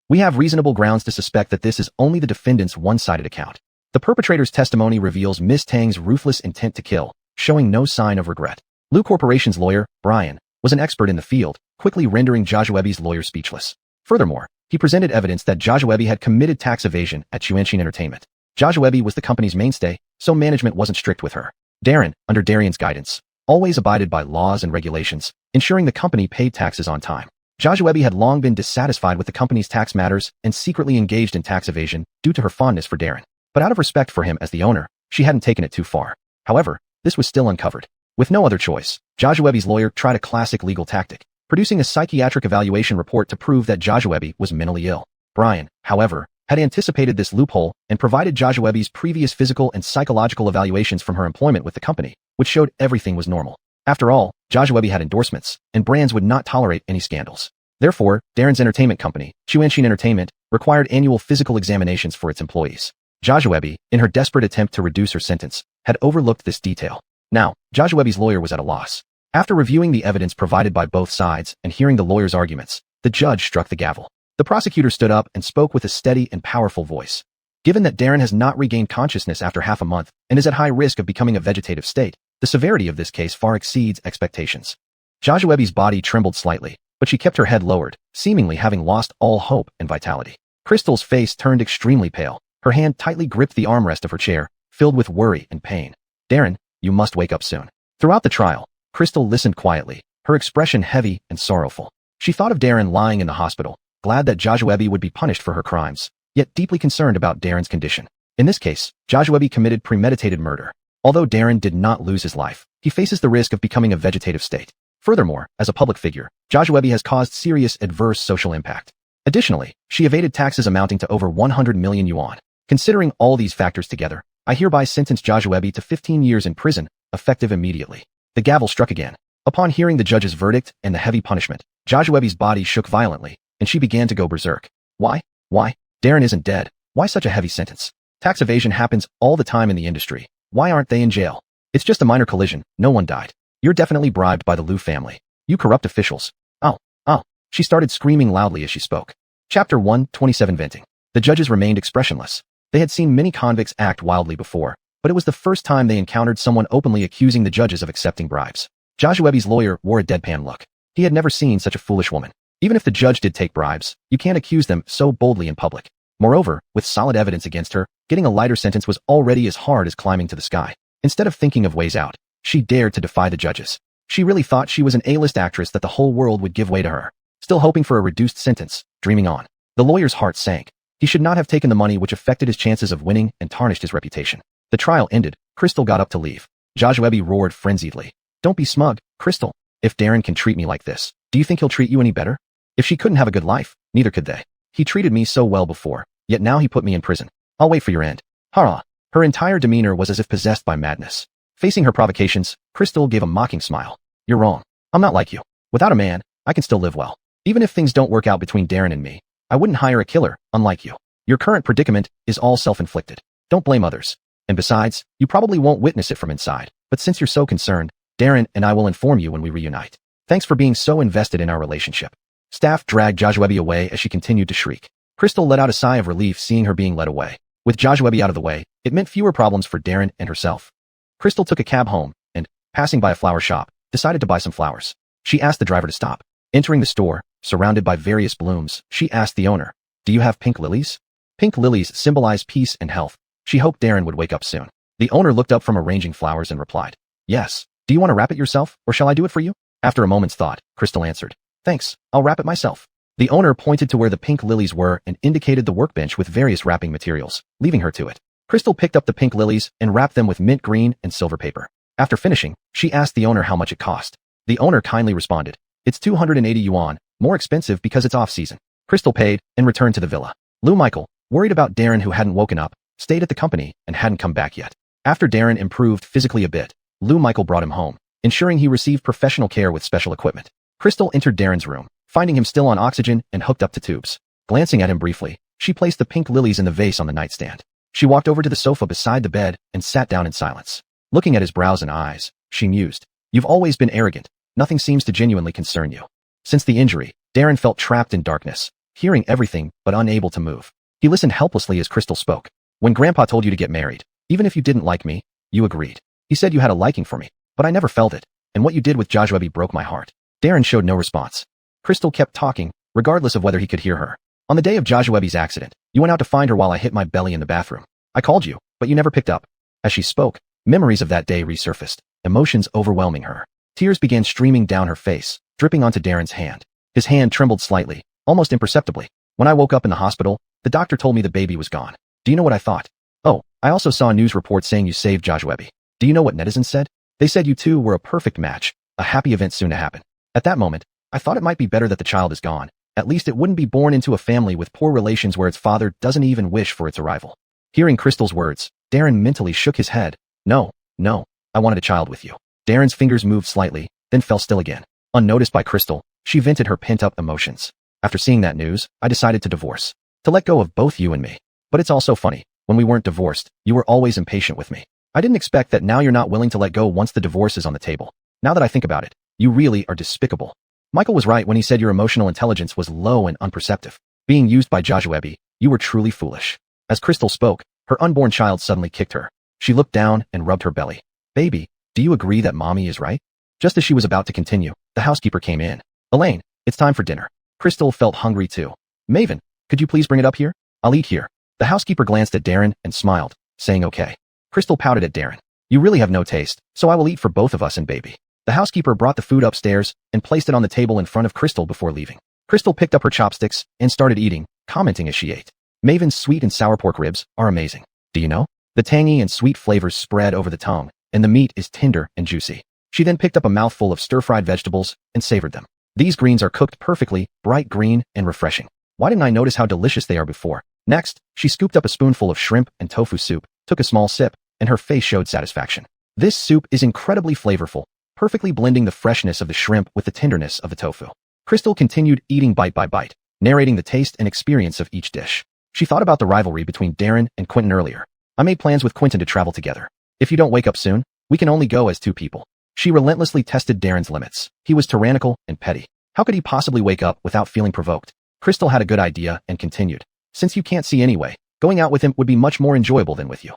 We have reasonable grounds to suspect that this is only the defendant's one-sided account. The perpetrator's testimony reveals Miss Tang's ruthless intent to kill, showing no sign of regret. Lu Corporation's lawyer, Brian, was an expert in the field, quickly rendering Joshua's lawyer speechless. Furthermore, he presented evidence that Joshua had committed tax evasion at Chuanshin Entertainment. Joshua was the company's mainstay, so management wasn't strict with her. Darren, under Darian's guidance, always abided by laws and regulations, ensuring the company paid taxes on time. Joshua had long been dissatisfied with the company's tax matters and secretly engaged in tax evasion due to her fondness for Darren. But out of respect for him as the owner, she hadn't taken it too far. However, this was still uncovered. With no other choice, Joshua's lawyer tried a classic legal tactic, producing a psychiatric evaluation report to prove that Joshua was mentally ill. Brian, however, had anticipated this loophole and provided Joshua's previous physical and psychological evaluations from her employment with the company, which showed everything was normal. After all, Joshua had endorsements, and brands would not tolerate any scandals. Therefore, Darren's entertainment company, Chuanshin Entertainment, required annual physical examinations for its employees. Joshua, in her desperate attempt to reduce her sentence, had overlooked this detail. Now, Joshua's lawyer was at a loss. After reviewing the evidence provided by both sides and hearing the lawyer's arguments, the judge struck the gavel. The prosecutor stood up and spoke with a steady and powerful voice. Given that Darren has not regained consciousness after half a month and is at high risk of becoming a vegetative state, the severity of this case far exceeds expectations. Joshua body trembled slightly, but she kept her head lowered, seemingly having lost all hope and vitality. Crystal's face turned extremely pale. Her hand tightly gripped the armrest of her chair, filled with worry and pain. Darren, you must wake up soon. Throughout the trial, Crystal listened quietly, her expression heavy and sorrowful. She thought of Darren lying in the hospital, glad that Joshua would be punished for her crimes, yet deeply concerned about Darren's condition. In this case, Joshua committed premeditated murder. Although Darren did not lose his life, he faces the risk of becoming a vegetative state. Furthermore, as a public figure, Joshua has caused serious adverse social impact. Additionally, she evaded taxes amounting to over 100 million yuan. Considering all these factors together, I hereby sentence Joshua to 15 years in prison, effective immediately. The gavel struck again. Upon hearing the judge's verdict and the heavy punishment, Joshua's body shook violently, and she began to go berserk. Why? Darren isn't dead. Why such a heavy sentence? Tax evasion happens all the time in the industry. Why aren't they in jail? It's just a minor collision. No one died. You're definitely bribed by the Liu family. You corrupt officials. Oh. She started screaming loudly as she spoke. Chapter 127 Venting. The judges remained expressionless. They had seen many convicts act wildly before, but it was the first time they encountered someone openly accusing the judges of accepting bribes. Joshua's lawyer wore a deadpan look. He had never seen such a foolish woman. Even if the judge did take bribes, you can't accuse them so boldly in public. Moreover, with solid evidence against her, getting a lighter sentence was already as hard as climbing to the sky. Instead of thinking of ways out, she dared to defy the judges. She really thought she was an A-list actress that the whole world would give way to her. Still hoping for a reduced sentence, dreaming on. The lawyer's heart sank. He should not have taken the money which affected his chances of winning and tarnished his reputation. The trial ended. Crystal got up to leave. Joshua roared frenziedly. Don't be smug, Crystal. If Darren can treat me like this, do you think he'll treat you any better? If she couldn't have a good life, neither could they. He treated me so well before, yet now he put me in prison. I'll wait for your end. Hurrah! Her entire demeanor was as if possessed by madness. Facing her provocations, Crystal gave a mocking smile. You're wrong. I'm not like you. Without a man, I can still live well. Even if things don't work out between Darren and me, I wouldn't hire a killer, unlike you. Your current predicament is all self-inflicted. Don't blame others. And besides, you probably won't witness it from inside. But since you're so concerned, Darren and I will inform you when we reunite. Thanks for being so invested in our relationship. Staff dragged Joshua away as she continued to shriek. Crystal let out a sigh of relief seeing her being led away. With Joshua out of the way, it meant fewer problems for Darren and herself. Crystal took a cab home and, passing by a flower shop, decided to buy some flowers. She asked the driver to stop. Entering the store, surrounded by various blooms, she asked the owner, "Do you have pink lilies?" Pink lilies symbolize peace and health. She hoped Darren would wake up soon. The owner looked up from arranging flowers and replied, "Yes. Do you want to wrap it yourself, or shall I do it for you?" After a moment's thought, Crystal answered, "Thanks, I'll wrap it myself." The owner pointed to where the pink lilies were and indicated the workbench with various wrapping materials, leaving her to it. Crystal picked up the pink lilies and wrapped them with mint green and silver paper. After finishing, she asked the owner how much it cost. The owner kindly responded, "It's 280 yuan, more expensive because it's off-season." Crystal paid and returned to the villa. Lou Michael, worried about Darren who hadn't woken up, stayed at the company and hadn't come back yet. After Darren improved physically a bit, Lou Michael brought him home, ensuring he received professional care with special equipment. Crystal entered Darren's room, finding him still on oxygen and hooked up to tubes. Glancing at him briefly, she placed the pink lilies in the vase on the nightstand. She walked over to the sofa beside the bed and sat down in silence. Looking at his brows and eyes, she mused, "You've always been arrogant. Nothing seems to genuinely concern you." Since the injury, Darren felt trapped in darkness, hearing everything but unable to move. He listened helplessly as Crystal spoke. "When Grandpa told you to get married, even if you didn't like me, you agreed. He said you had a liking for me, but I never felt it, and what you did with Joshua broke my heart." Darren showed no response. Crystal kept talking, regardless of whether he could hear her. "On the day of Joshua's accident, you went out to find her while I hit my belly in the bathroom. I called you, but you never picked up." As she spoke, memories of that day resurfaced, emotions overwhelming her. Tears began streaming down her face, dripping onto Darren's hand. His hand trembled slightly, almost imperceptibly. "When I woke up in the hospital, the doctor told me the baby was gone. Do you know what I thought? Oh, I also saw a news report saying you saved Joshua. Do you know what netizens said? They said you two were a perfect match, a happy event soon to happen. At that moment, I thought it might be better that the child is gone. At least it wouldn't be born into a family with poor relations where its father doesn't even wish for its arrival." Hearing Crystal's words, Darren mentally shook his head. No, I wanted a child with you." Darren's fingers moved slightly, then fell still again. Unnoticed by Crystal, she vented her pent-up emotions. "After seeing that news, I decided to divorce. To let go of both you and me. But it's also funny, when we weren't divorced, you were always impatient with me. I didn't expect that now you're not willing to let go once the divorce is on the table. Now that I think about it, you really are despicable." Michael was right when he said your emotional intelligence was low and unperceptive. Being used by Joshua, you were truly foolish. As Crystal spoke, her unborn child suddenly kicked her. She looked down and rubbed her belly. Baby, do you agree that mommy is right? Just as she was about to continue, the housekeeper came in. Elaine, it's time for dinner. Crystal felt hungry too. Maven, could you please bring it up here? I'll eat here. The housekeeper glanced at Darren and smiled, saying okay. Crystal pouted at Darren. You really have no taste, so I will eat for both of us and baby. The housekeeper brought the food upstairs and placed it on the table in front of Crystal before leaving. Crystal picked up her chopsticks and started eating, commenting as she ate. Maven's sweet and sour pork ribs are amazing. Do you know? The tangy and sweet flavors spread over the tongue, and the meat is tender and juicy. She then picked up a mouthful of stir-fried vegetables and savored them. These greens are cooked perfectly, bright green and refreshing. Why didn't I notice how delicious they are before? Next, she scooped up a spoonful of shrimp and tofu soup, took a small sip, and her face showed satisfaction. This soup is incredibly flavorful, perfectly blending the freshness of the shrimp with the tenderness of the tofu. Crystal continued eating bite by bite, narrating the taste and experience of each dish. She thought about the rivalry between Darren and Quentin earlier. I made plans with Quentin to travel together. If you don't wake up soon, we can only go as 2 people. She relentlessly tested Darren's limits. He was tyrannical and petty. How could he possibly wake up without feeling provoked? Crystal had a good idea and continued. Since you can't see anyway, going out with him would be much more enjoyable than with you.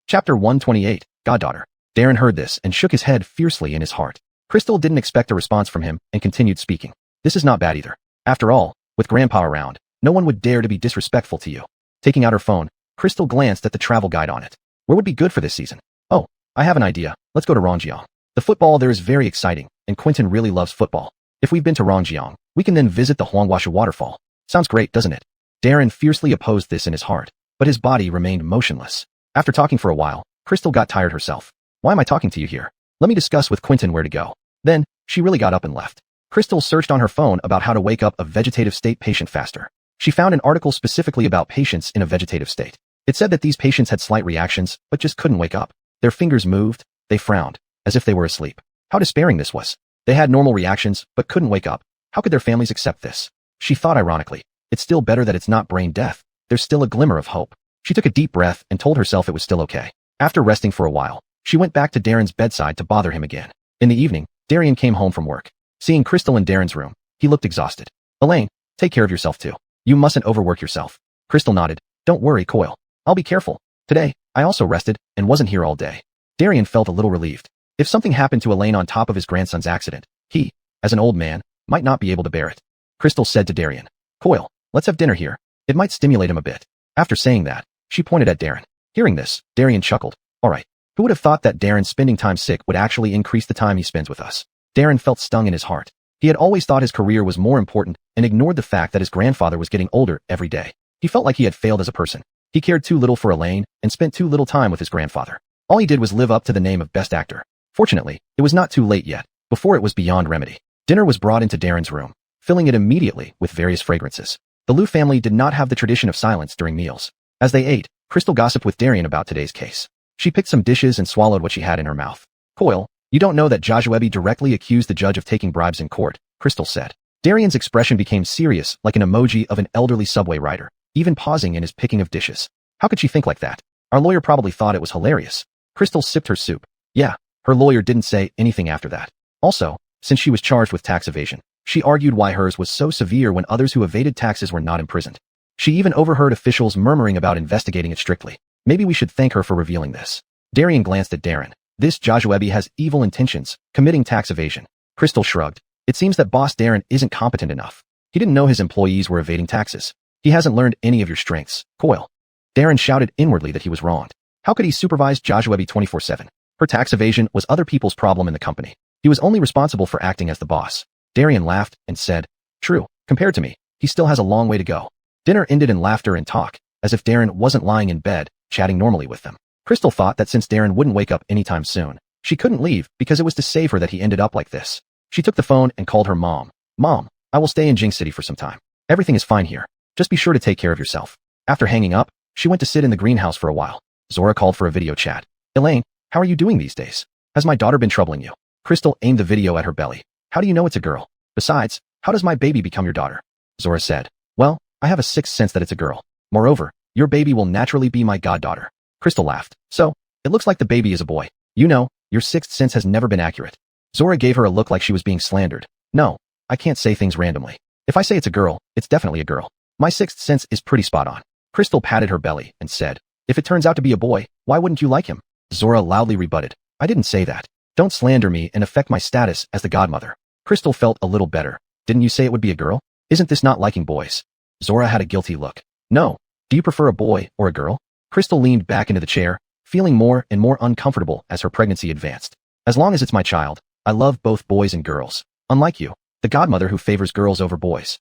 Chapter 128, Goddaughter. Darren heard this and shook his head fiercely in his heart. Crystal didn't expect a response from him and continued speaking. This is not bad either. After all, with Grandpa around, no one would dare to be disrespectful to you. Taking out her phone, Crystal glanced at the travel guide on it. Where would be good for this season? Oh, I have an idea. Let's go to Rongjiang. The football there is very exciting, and Quentin really loves football. If we've been to Rongjiang, we can then visit the Huanghuashu waterfall. Sounds great, doesn't it? Darren fiercely opposed this in his heart, but his body remained motionless. After talking for a while, Crystal got tired herself. Why am I talking to you here? Let me discuss with Quentin where to go. Then, she really got up and left. Crystal searched on her phone about how to wake up a vegetative state patient faster. She found an article specifically about patients in a vegetative state. It said that these patients had slight reactions, but just couldn't wake up. Their fingers moved, they frowned, as if they were asleep. How despairing this was. They had normal reactions, but couldn't wake up. How could their families accept this? She thought ironically. It's still better that it's not brain death. There's still a glimmer of hope. She took a deep breath and told herself it was still okay. After resting for a while, she went back to Darren's bedside to bother him again. In the evening, Darren came home from work. Seeing Crystal in Darren's room, he looked exhausted. Elaine, take care of yourself too. You mustn't overwork yourself. Crystal nodded. Don't worry, Coil. I'll be careful. Today, I also rested and wasn't here all day. Darren felt a little relieved. If something happened to Elaine on top of his grandson's accident, he, as an old man, might not be able to bear it. Crystal said to Darren, Coil, let's have dinner here. It might stimulate him a bit. After saying that, she pointed at Darren. Hearing this, Darren chuckled. All right. Who would have thought that Darren spending time sick would actually increase the time he spends with us? Darren felt stung in his heart. He had always thought his career was more important and ignored the fact that his grandfather was getting older every day. He felt like he had failed as a person. He cared too little for Elaine and spent too little time with his grandfather. All he did was live up to the name of best actor. Fortunately, it was not too late yet, before it was beyond remedy. Dinner was brought into Darren's room, filling it immediately with various fragrances. The Liu family did not have the tradition of silence during meals. As they ate, Crystal gossiped with Darren about today's case. She picked some dishes and swallowed what she had in her mouth. Coil, you don't know that Joshua directly accused the judge of taking bribes in court, Crystal said. Darren's expression became serious, like an emoji of an elderly subway rider, even pausing in his picking of dishes. How could she think like that? Our lawyer probably thought it was hilarious. Crystal sipped her soup. Yeah, her lawyer didn't say anything after that. Also, since she was charged with tax evasion, she argued why hers was so severe when others who evaded taxes were not imprisoned. She even overheard officials murmuring about investigating it strictly. Maybe we should thank her for revealing this. Darren glanced at Darren. This Joshua has evil intentions, committing tax evasion. Crystal shrugged. It seems that boss Darren isn't competent enough. He didn't know his employees were evading taxes. He hasn't learned any of your strengths, Coil. Darren shouted inwardly that he was wronged. How could he supervise Joshua 24/7? Her tax evasion was other people's problem in the company. He was only responsible for acting as the boss. Darren laughed and said, True, compared to me, he still has a long way to go. Dinner ended in laughter and talk, as if Darren wasn't lying in bed, chatting normally with them. Crystal thought that since Darren wouldn't wake up anytime soon, she couldn't leave because it was to save her that he ended up like this. She took the phone and called her mom. Mom, I will stay in Jing City for some time. Everything is fine here. Just be sure to take care of yourself. After hanging up, she went to sit in the greenhouse for a while. Zora called for a video chat. Elaine, how are you doing these days? Has my daughter been troubling you? Crystal aimed the video at her belly. How do you know it's a girl? Besides, how does my baby become your daughter? Zora said. Well, I have a sixth sense that it's a girl. Moreover, your baby will naturally be my goddaughter. Crystal laughed. So, it looks like the baby is a boy. You know, your sixth sense has never been accurate. Zora gave her a look like she was being slandered. No, I can't say things randomly. If I say it's a girl, it's definitely a girl. My sixth sense is pretty spot on. Crystal patted her belly and said, if it turns out to be a boy, why wouldn't you like him? Zora loudly rebutted, I didn't say that. Don't slander me and affect my status as the godmother. Crystal felt a little better. Didn't you say it would be a girl? Isn't this not liking boys? Zora had a guilty look. No. Do you prefer a boy or a girl? Crystal leaned back into the chair, feeling more and more uncomfortable as her pregnancy advanced. As long as it's my child, I love both boys and girls. Unlike you, the godmother who favors girls over boys.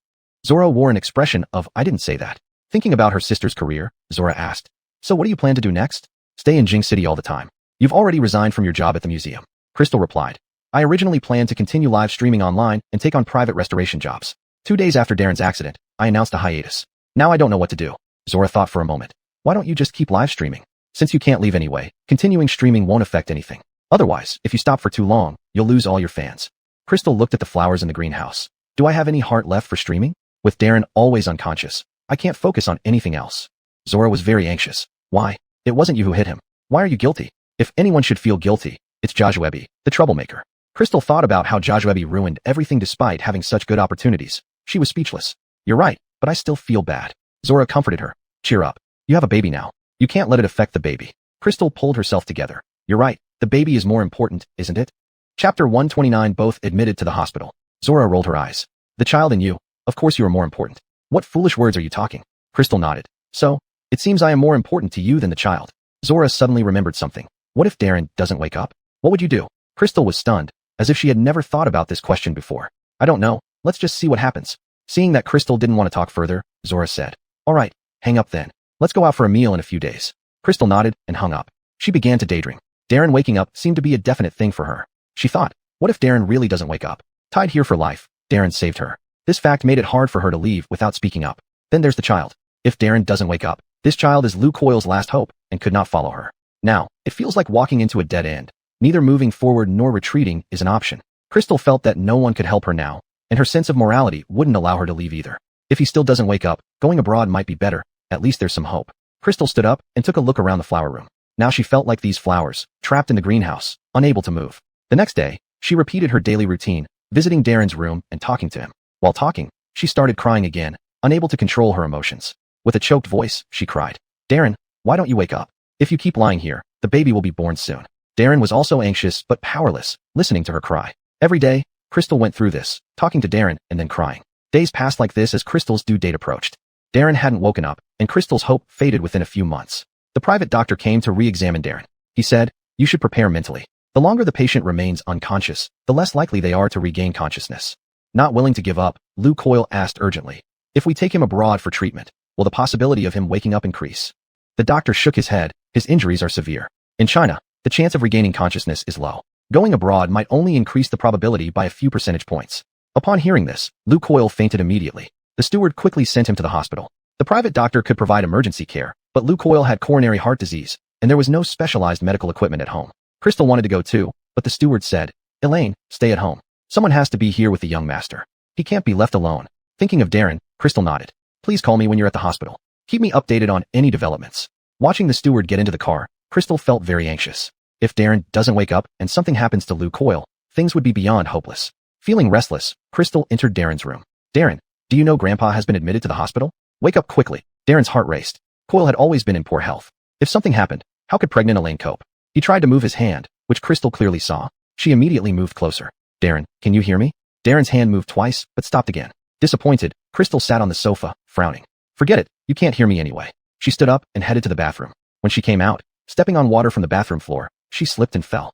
Zora wore an expression of, I didn't say that. Thinking about her sister's career, Zora asked, so what do you plan to do next? Stay in Jing City all the time. You've already resigned from your job at the museum. Crystal replied, I originally planned to continue live streaming online and take on private restoration jobs. 2 days after Darren's accident, I announced a hiatus. Now I don't know what to do. Zora thought for a moment. Why don't you just keep live streaming? Since you can't leave anyway, continuing streaming won't affect anything. Otherwise, if you stop for too long, you'll lose all your fans. Crystal looked at the flowers in the greenhouse. Do I have any heart left for streaming? With Darren always unconscious, I can't focus on anything else. Zora was very anxious. Why? It wasn't you who hit him. Why are you guilty? If anyone should feel guilty, it's Joshua, the troublemaker. Crystal thought about how Joshua ruined everything despite having such good opportunities. She was speechless. You're right, but I still feel bad. Zora comforted her. Cheer up. You have a baby now. You can't let it affect the baby. Crystal pulled herself together. You're right. The baby is more important, isn't it? Chapter 129. Both admitted to the hospital. Zora rolled her eyes. The child and you. Of course you are more important. What foolish words are you talking? Crystal nodded. So, it seems I am more important to you than the child. Zora suddenly remembered something. What if Darren doesn't wake up? What would you do? Crystal was stunned, as if she had never thought about this question before. I don't know. Let's just see what happens. Seeing that Crystal didn't want to talk further, Zora said, all right, hang up then. Let's go out for a meal in a few days. Crystal nodded and hung up. She began to daydream. Darren waking up seemed to be a definite thing for her. She thought, what if Darren really doesn't wake up? Tied here for life, Darren saved her. This fact made it hard for her to leave without speaking up. Then there's the child. If Darren doesn't wake up, this child is Lou Coyle's last hope and could not follow her. Now, it feels like walking into a dead end. Neither moving forward nor retreating is an option. Crystal felt that no one could help her now, and her sense of morality wouldn't allow her to leave either. If he still doesn't wake up, going abroad might be better. At least there's some hope. Crystal stood up and took a look around the flower room. Now she felt like these flowers, trapped in the greenhouse, unable to move. The next day, she repeated her daily routine, visiting Darren's room and talking to him. While talking, she started crying again, unable to control her emotions. With a choked voice, she cried, Darren, why don't you wake up? If you keep lying here, the baby will be born soon. Darren was also anxious but powerless, listening to her cry. Every day, Crystal went through this, talking to Darren and then crying. Days passed like this as Crystal's due date approached. Darren hadn't woken up, and Crystal's hope faded within a few months. The private doctor came to re-examine Darren. He said, you should prepare mentally. The longer the patient remains unconscious, the less likely they are to regain consciousness. Not willing to give up, Lou Coyle asked urgently, if we take him abroad for treatment, will the possibility of him waking up increase? The doctor shook his head. His injuries are severe. In China, the chance of regaining consciousness is low. Going abroad might only increase the probability by a few percentage points. Upon hearing this, Lou Coyle fainted immediately. The steward quickly sent him to the hospital. The private doctor could provide emergency care, but Lou Coyle had coronary heart disease, and there was no specialized medical equipment at home. Crystal wanted to go too, but the steward said, Elaine, stay at home. Someone has to be here with the young master. He can't be left alone. Thinking of Darren, Crystal nodded. Please call me when you're at the hospital. Keep me updated on any developments. Watching the steward get into the car, Crystal felt very anxious. If Darren doesn't wake up and something happens to Lou Coyle, things would be beyond hopeless. Feeling restless, Crystal entered Darren's room. Darren, do you know Grandpa has been admitted to the hospital? Wake up quickly. Darren's heart raced. Coyle had always been in poor health. If something happened, how could pregnant Elaine cope? He tried to move his hand, which Crystal clearly saw. She immediately moved closer. Darren, can you hear me? Darren's hand moved twice, but stopped again. Disappointed, Crystal sat on the sofa, frowning. Forget it, you can't hear me anyway. She stood up and headed to the bathroom. When she came out, stepping on water from the bathroom floor, she slipped and fell.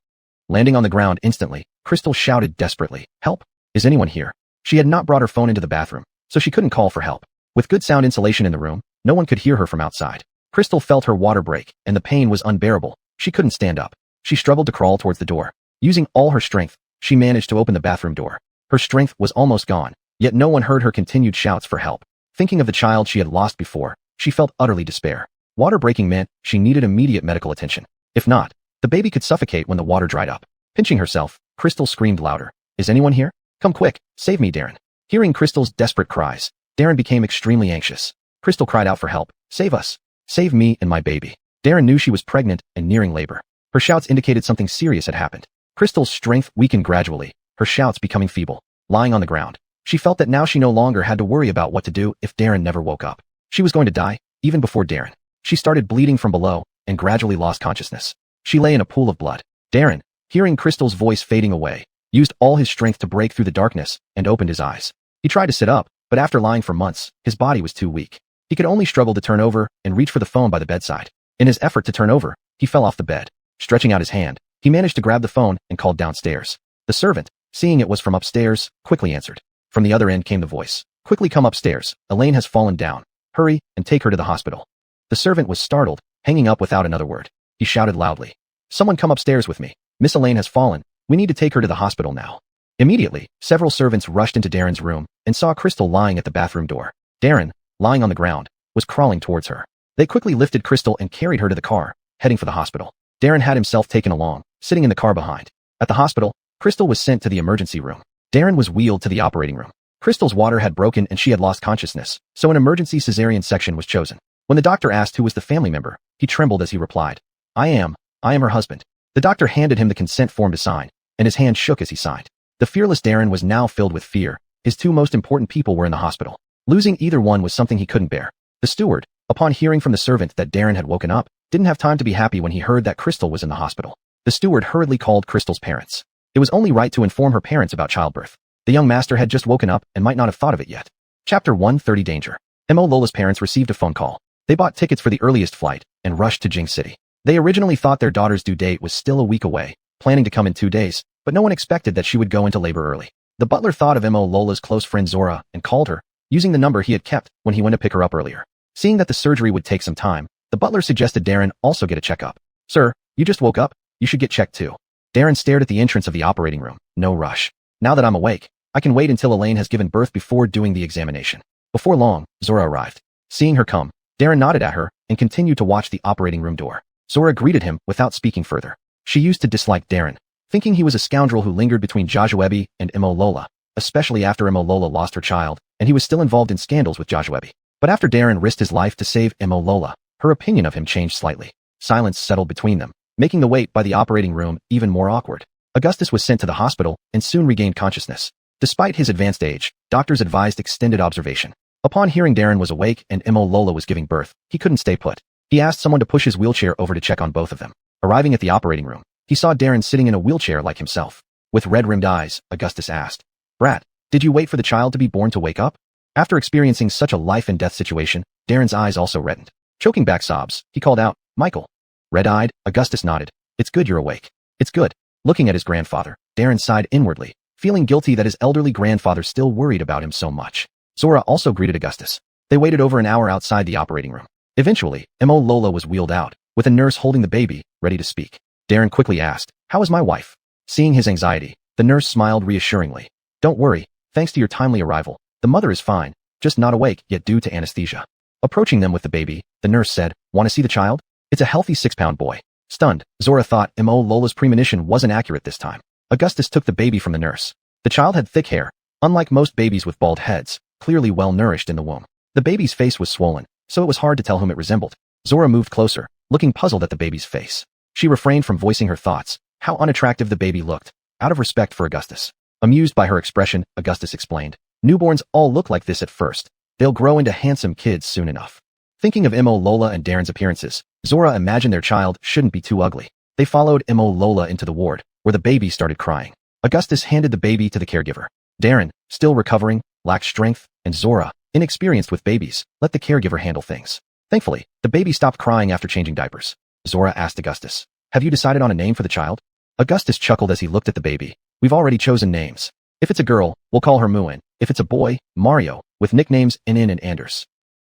Landing on the ground instantly, Crystal shouted desperately, help! Is anyone here? She had not brought her phone into the bathroom, so she couldn't call for help. With good sound insulation in the room, no one could hear her from outside. Crystal felt her water break, and the pain was unbearable. She couldn't stand up. She struggled to crawl towards the door. Using all her strength, she managed to open the bathroom door. Her strength was almost gone, yet no one heard her continued shouts for help. Thinking of the child she had lost before, she felt utterly despair. Water breaking meant she needed immediate medical attention. If not, the baby could suffocate when the water dried up. Pinching herself, Crystal screamed louder. Is anyone here? Come quick, save me, Darren. Hearing Crystal's desperate cries, Darren became extremely anxious. Crystal cried out for help. Save us. Save me and my baby. Darren knew she was pregnant and nearing labor. Her shouts indicated something serious had happened. Crystal's strength weakened gradually, her shouts becoming feeble. Lying on the ground, She felt that now she no longer had to worry about what to do if Darren never woke up. She was going to die, even before Darren. She started bleeding from below and gradually lost consciousness. She lay in a pool of blood. Darren, hearing Crystal's voice fading away, used all his strength to break through the darkness and opened his eyes. He tried to sit up, but after lying for months, his body was too weak. He could only struggle to turn over and reach for the phone by the bedside. In his effort to turn over, he fell off the bed. Stretching out his hand, he managed to grab the phone and called downstairs. The servant, seeing it was from upstairs, quickly answered. From the other end came the voice. Quickly come upstairs. Elaine has fallen down. Hurry and take her to the hospital. The servant was startled, hanging up without another word. He shouted loudly. Someone come upstairs with me. Miss Elaine has fallen. We need to take her to the hospital now. Immediately, several servants rushed into Darren's room and saw Crystal lying at the bathroom door. Darren, lying on the ground, was crawling towards her. They quickly lifted Crystal and carried her to the car, heading for the hospital. Darren had himself taken along, sitting in the car behind. At the hospital, Crystal was sent to the emergency room. Darren was wheeled to the operating room. Crystal's water had broken and she had lost consciousness, so an emergency cesarean section was chosen. When the doctor asked who was the family member, he trembled as he replied, I am her husband. The doctor handed him the consent form to sign, and his hand shook as he signed. The fearless Darren was now filled with fear. His two most important people were in the hospital. Losing either one was something he couldn't bear. The steward, upon hearing from the servant that Darren had woken up, didn't have time to be happy when he heard that Crystal was in the hospital. The steward hurriedly called Crystal's parents. It was only right to inform her parents about childbirth. The young master had just woken up and might not have thought of it yet. Chapter 130 Danger. Mo Lola's parents received a phone call. They bought tickets for the earliest flight and rushed to Jing City. They originally thought their daughter's due date was still a week away, planning to come in 2 days, but no one expected that she would go into labor early. The butler thought of Mo Lola's close friend Zora and called her, using the number he had kept when he went to pick her up earlier. Seeing that the surgery would take some time, the butler suggested Darren also get a checkup. Sir, you just woke up, you should get checked too. Darren stared at the entrance of the operating room. No rush. Now that I'm awake, I can wait until Elaine has given birth before doing the examination. Before long, Zora arrived. Seeing her come, Darren nodded at her and continued to watch the operating room door. Zora greeted him without speaking further. She used to dislike Darren, thinking he was a scoundrel who lingered between Jajuebi and Mo Lola, especially after Mo Lola lost her child, and he was still involved in scandals with Jajuebi. But after Darren risked his life to save Mo Lola, her opinion of him changed slightly. Silence settled between them, making the wait by the operating room even more awkward. Augustus was sent to the hospital and soon regained consciousness. Despite his advanced age, doctors advised extended observation. Upon hearing Darren was awake and Mo Lola was giving birth, he couldn't stay put. He asked someone to push his wheelchair over to check on both of them. Arriving at the operating room, he saw Darren sitting in a wheelchair like himself. With red-rimmed eyes, Augustus asked, Brat, did you wait for the child to be born to wake up? After experiencing such a life-and-death situation, Darren's eyes also reddened. Choking back sobs, he called out, Michael. Red-eyed, Augustus nodded. It's good you're awake. It's good. Looking at his grandfather, Darren sighed inwardly, feeling guilty that his elderly grandfather still worried about him so much. Zora also greeted Augustus. They waited over an hour outside the operating room. Eventually, Mo Lola was wheeled out, with a nurse holding the baby, ready to speak. Darren quickly asked, How is my wife? Seeing his anxiety, the nurse smiled reassuringly. Don't worry, thanks to your timely arrival, the mother is fine, just not awake yet due to anesthesia. Approaching them with the baby, the nurse said, Want to see the child? It's a healthy 6-pound boy. Stunned, Zora thought Mo Lola's premonition wasn't accurate this time. Augustus took the baby from the nurse. The child had thick hair, unlike most babies with bald heads, clearly well-nourished in the womb. The baby's face was swollen, so it was hard to tell whom it resembled. Zora moved closer, looking puzzled at the baby's face. She refrained from voicing her thoughts, how unattractive the baby looked, out of respect for Augustus. Amused by her expression, Augustus explained, Newborns all look like this at first. They'll grow into handsome kids soon enough. Thinking of Mo Lola and Darren's appearances, Zora imagined their child shouldn't be too ugly. They followed Mo Lola into the ward, where the baby started crying. Augustus handed the baby to the caregiver. Darren, still recovering, lacked strength, and Zora, inexperienced with babies, let the caregiver handle things. Thankfully, the baby stopped crying after changing diapers. Zora asked Augustus, Have you decided on a name for the child? Augustus chuckled as he looked at the baby. We've already chosen names. If it's a girl, we'll call her Muin. If it's a boy, Mario, with nicknames Inin and Anders.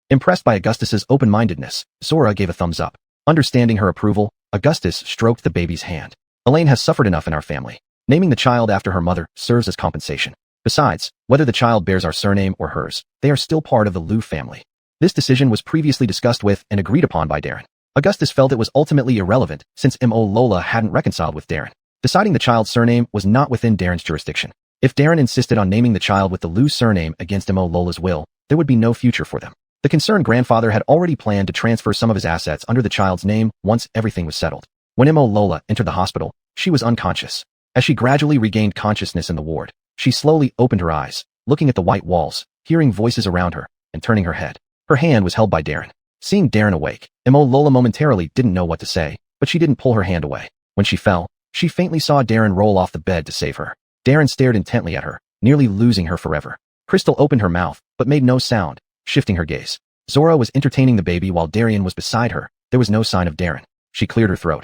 Impressed by Augustus's open-mindedness, Zora gave a thumbs up. Understanding her approval, Augustus stroked the baby's hand. Elaine has suffered enough in our family. Naming the child after her mother serves as compensation. Besides, whether the child bears our surname or hers, they are still part of the Liu family. This decision was previously discussed with and agreed upon by Darren. Augustus felt it was ultimately irrelevant since Mo Lola hadn't reconciled with Darren. Deciding the child's surname was not within Darren's jurisdiction. If Darren insisted on naming the child with the Liu surname against Mo Lola's will, there would be no future for them. The concerned grandfather had already planned to transfer some of his assets under the child's name once everything was settled. When Mo Lola entered the hospital, she was unconscious. As she gradually regained consciousness in the ward, she slowly opened her eyes, looking at the white walls, hearing voices around her, and turning her head. Her hand was held by Darren. Seeing Darren awake, Lola momentarily didn't know what to say, but she didn't pull her hand away. When she fell, she faintly saw Darren roll off the bed to save her. Darren stared intently at her, nearly losing her forever. Crystal opened her mouth, but made no sound, shifting her gaze. Zora was entertaining the baby while Darren was beside her. There was no sign of Darren. She cleared her throat.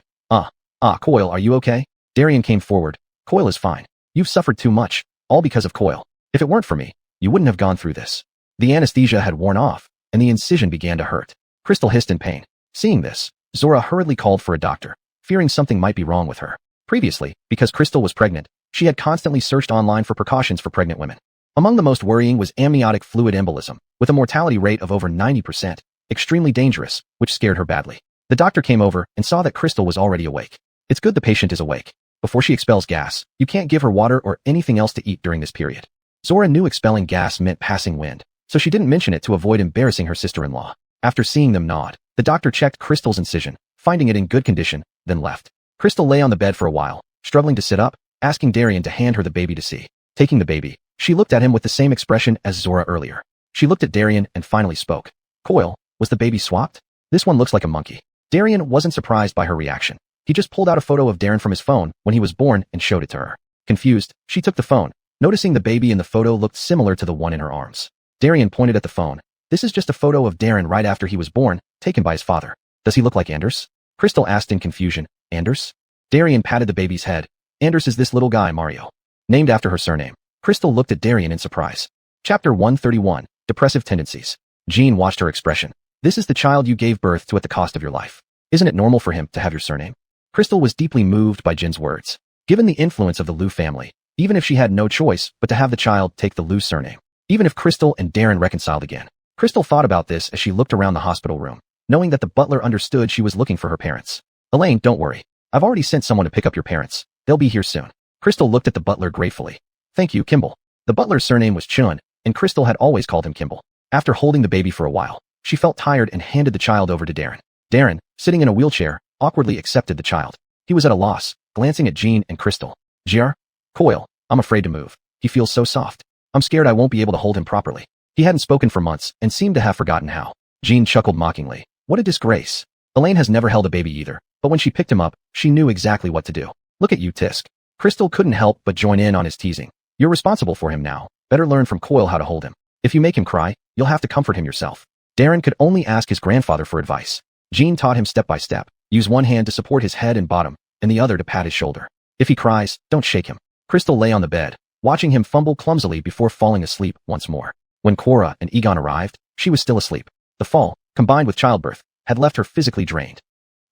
Coil, are you okay? Darren came forward. Coil is fine. You've suffered too much, all because of Coil. If it weren't for me, you wouldn't have gone through this. The anesthesia had worn off, and the incision began to hurt. Crystal hissed in pain. Seeing this, Zora hurriedly called for a doctor, fearing something might be wrong with her. Previously, because Crystal was pregnant, she had constantly searched online for precautions for pregnant women. Among the most worrying was amniotic fluid embolism, with a mortality rate of over 90%, extremely dangerous, which scared her badly. The doctor came over and saw that Crystal was already awake. It's good the patient is awake. Before she expels gas, you can't give her water or anything else to eat during this period. Zora knew expelling gas meant passing wind, so she didn't mention it to avoid embarrassing her sister-in-law. After seeing them nod, the doctor checked Crystal's incision, finding it in good condition, then left. Crystal lay on the bed for a while, struggling to sit up, asking Darren to hand her the baby to see. Taking the baby, she looked at him with the same expression as Zora earlier. She looked at Darren and finally spoke. Coil, was the baby swapped? This one looks like a monkey. Darren wasn't surprised by her reaction. He just pulled out a photo of Darren from his phone when he was born and showed it to her. Confused, she took the phone, noticing the baby in the photo looked similar to the one in her arms. Darren pointed at the phone. This is just a photo of Darren right after he was born, taken by his father. Does he look like Anders? Crystal asked in confusion. Anders? Darren patted the baby's head. Anders is this little guy, Mario. Named after her surname. Crystal looked at Darren in surprise. Chapter 131, Depressive Tendencies. Jean watched her expression. This is the child you gave birth to at the cost of your life. Isn't it normal for him to have your surname? Crystal was deeply moved by Jin's words. Given the influence of the Liu family, even if she had no choice but to have the child take the Liu surname, even if Crystal and Darren reconciled again. Crystal thought about this as she looked around the hospital room, knowing that the butler understood she was looking for her parents. Elaine, don't worry. I've already sent someone to pick up your parents. They'll be here soon. Crystal looked at the butler gratefully. Thank you, Kimball. The butler's surname was Chun, and Crystal had always called him Kimball. After holding the baby for a while, she felt tired and handed the child over to Darren. Darren, sitting in a wheelchair, awkwardly accepted the child. He was at a loss, glancing at Jean and Crystal. Gr? Coil, I'm afraid to move. He feels so soft. I'm scared I won't be able to hold him properly. He hadn't spoken for months and seemed to have forgotten how. Jean chuckled mockingly. What a disgrace. Elaine has never held a baby either, but when she picked him up, she knew exactly what to do. Look at you, Tisk. Crystal couldn't help but join in on his teasing. You're responsible for him now. Better learn from Coil how to hold him. If you make him cry, you'll have to comfort him yourself. Darren could only ask his grandfather for advice. Jean taught him step by step. Use one hand to support his head and bottom, and the other to pat his shoulder. If he cries, don't shake him. Crystal lay on the bed, watching him fumble clumsily before falling asleep once more. When Cora and Egon arrived, she was still asleep. The fall, combined with childbirth, had left her physically drained.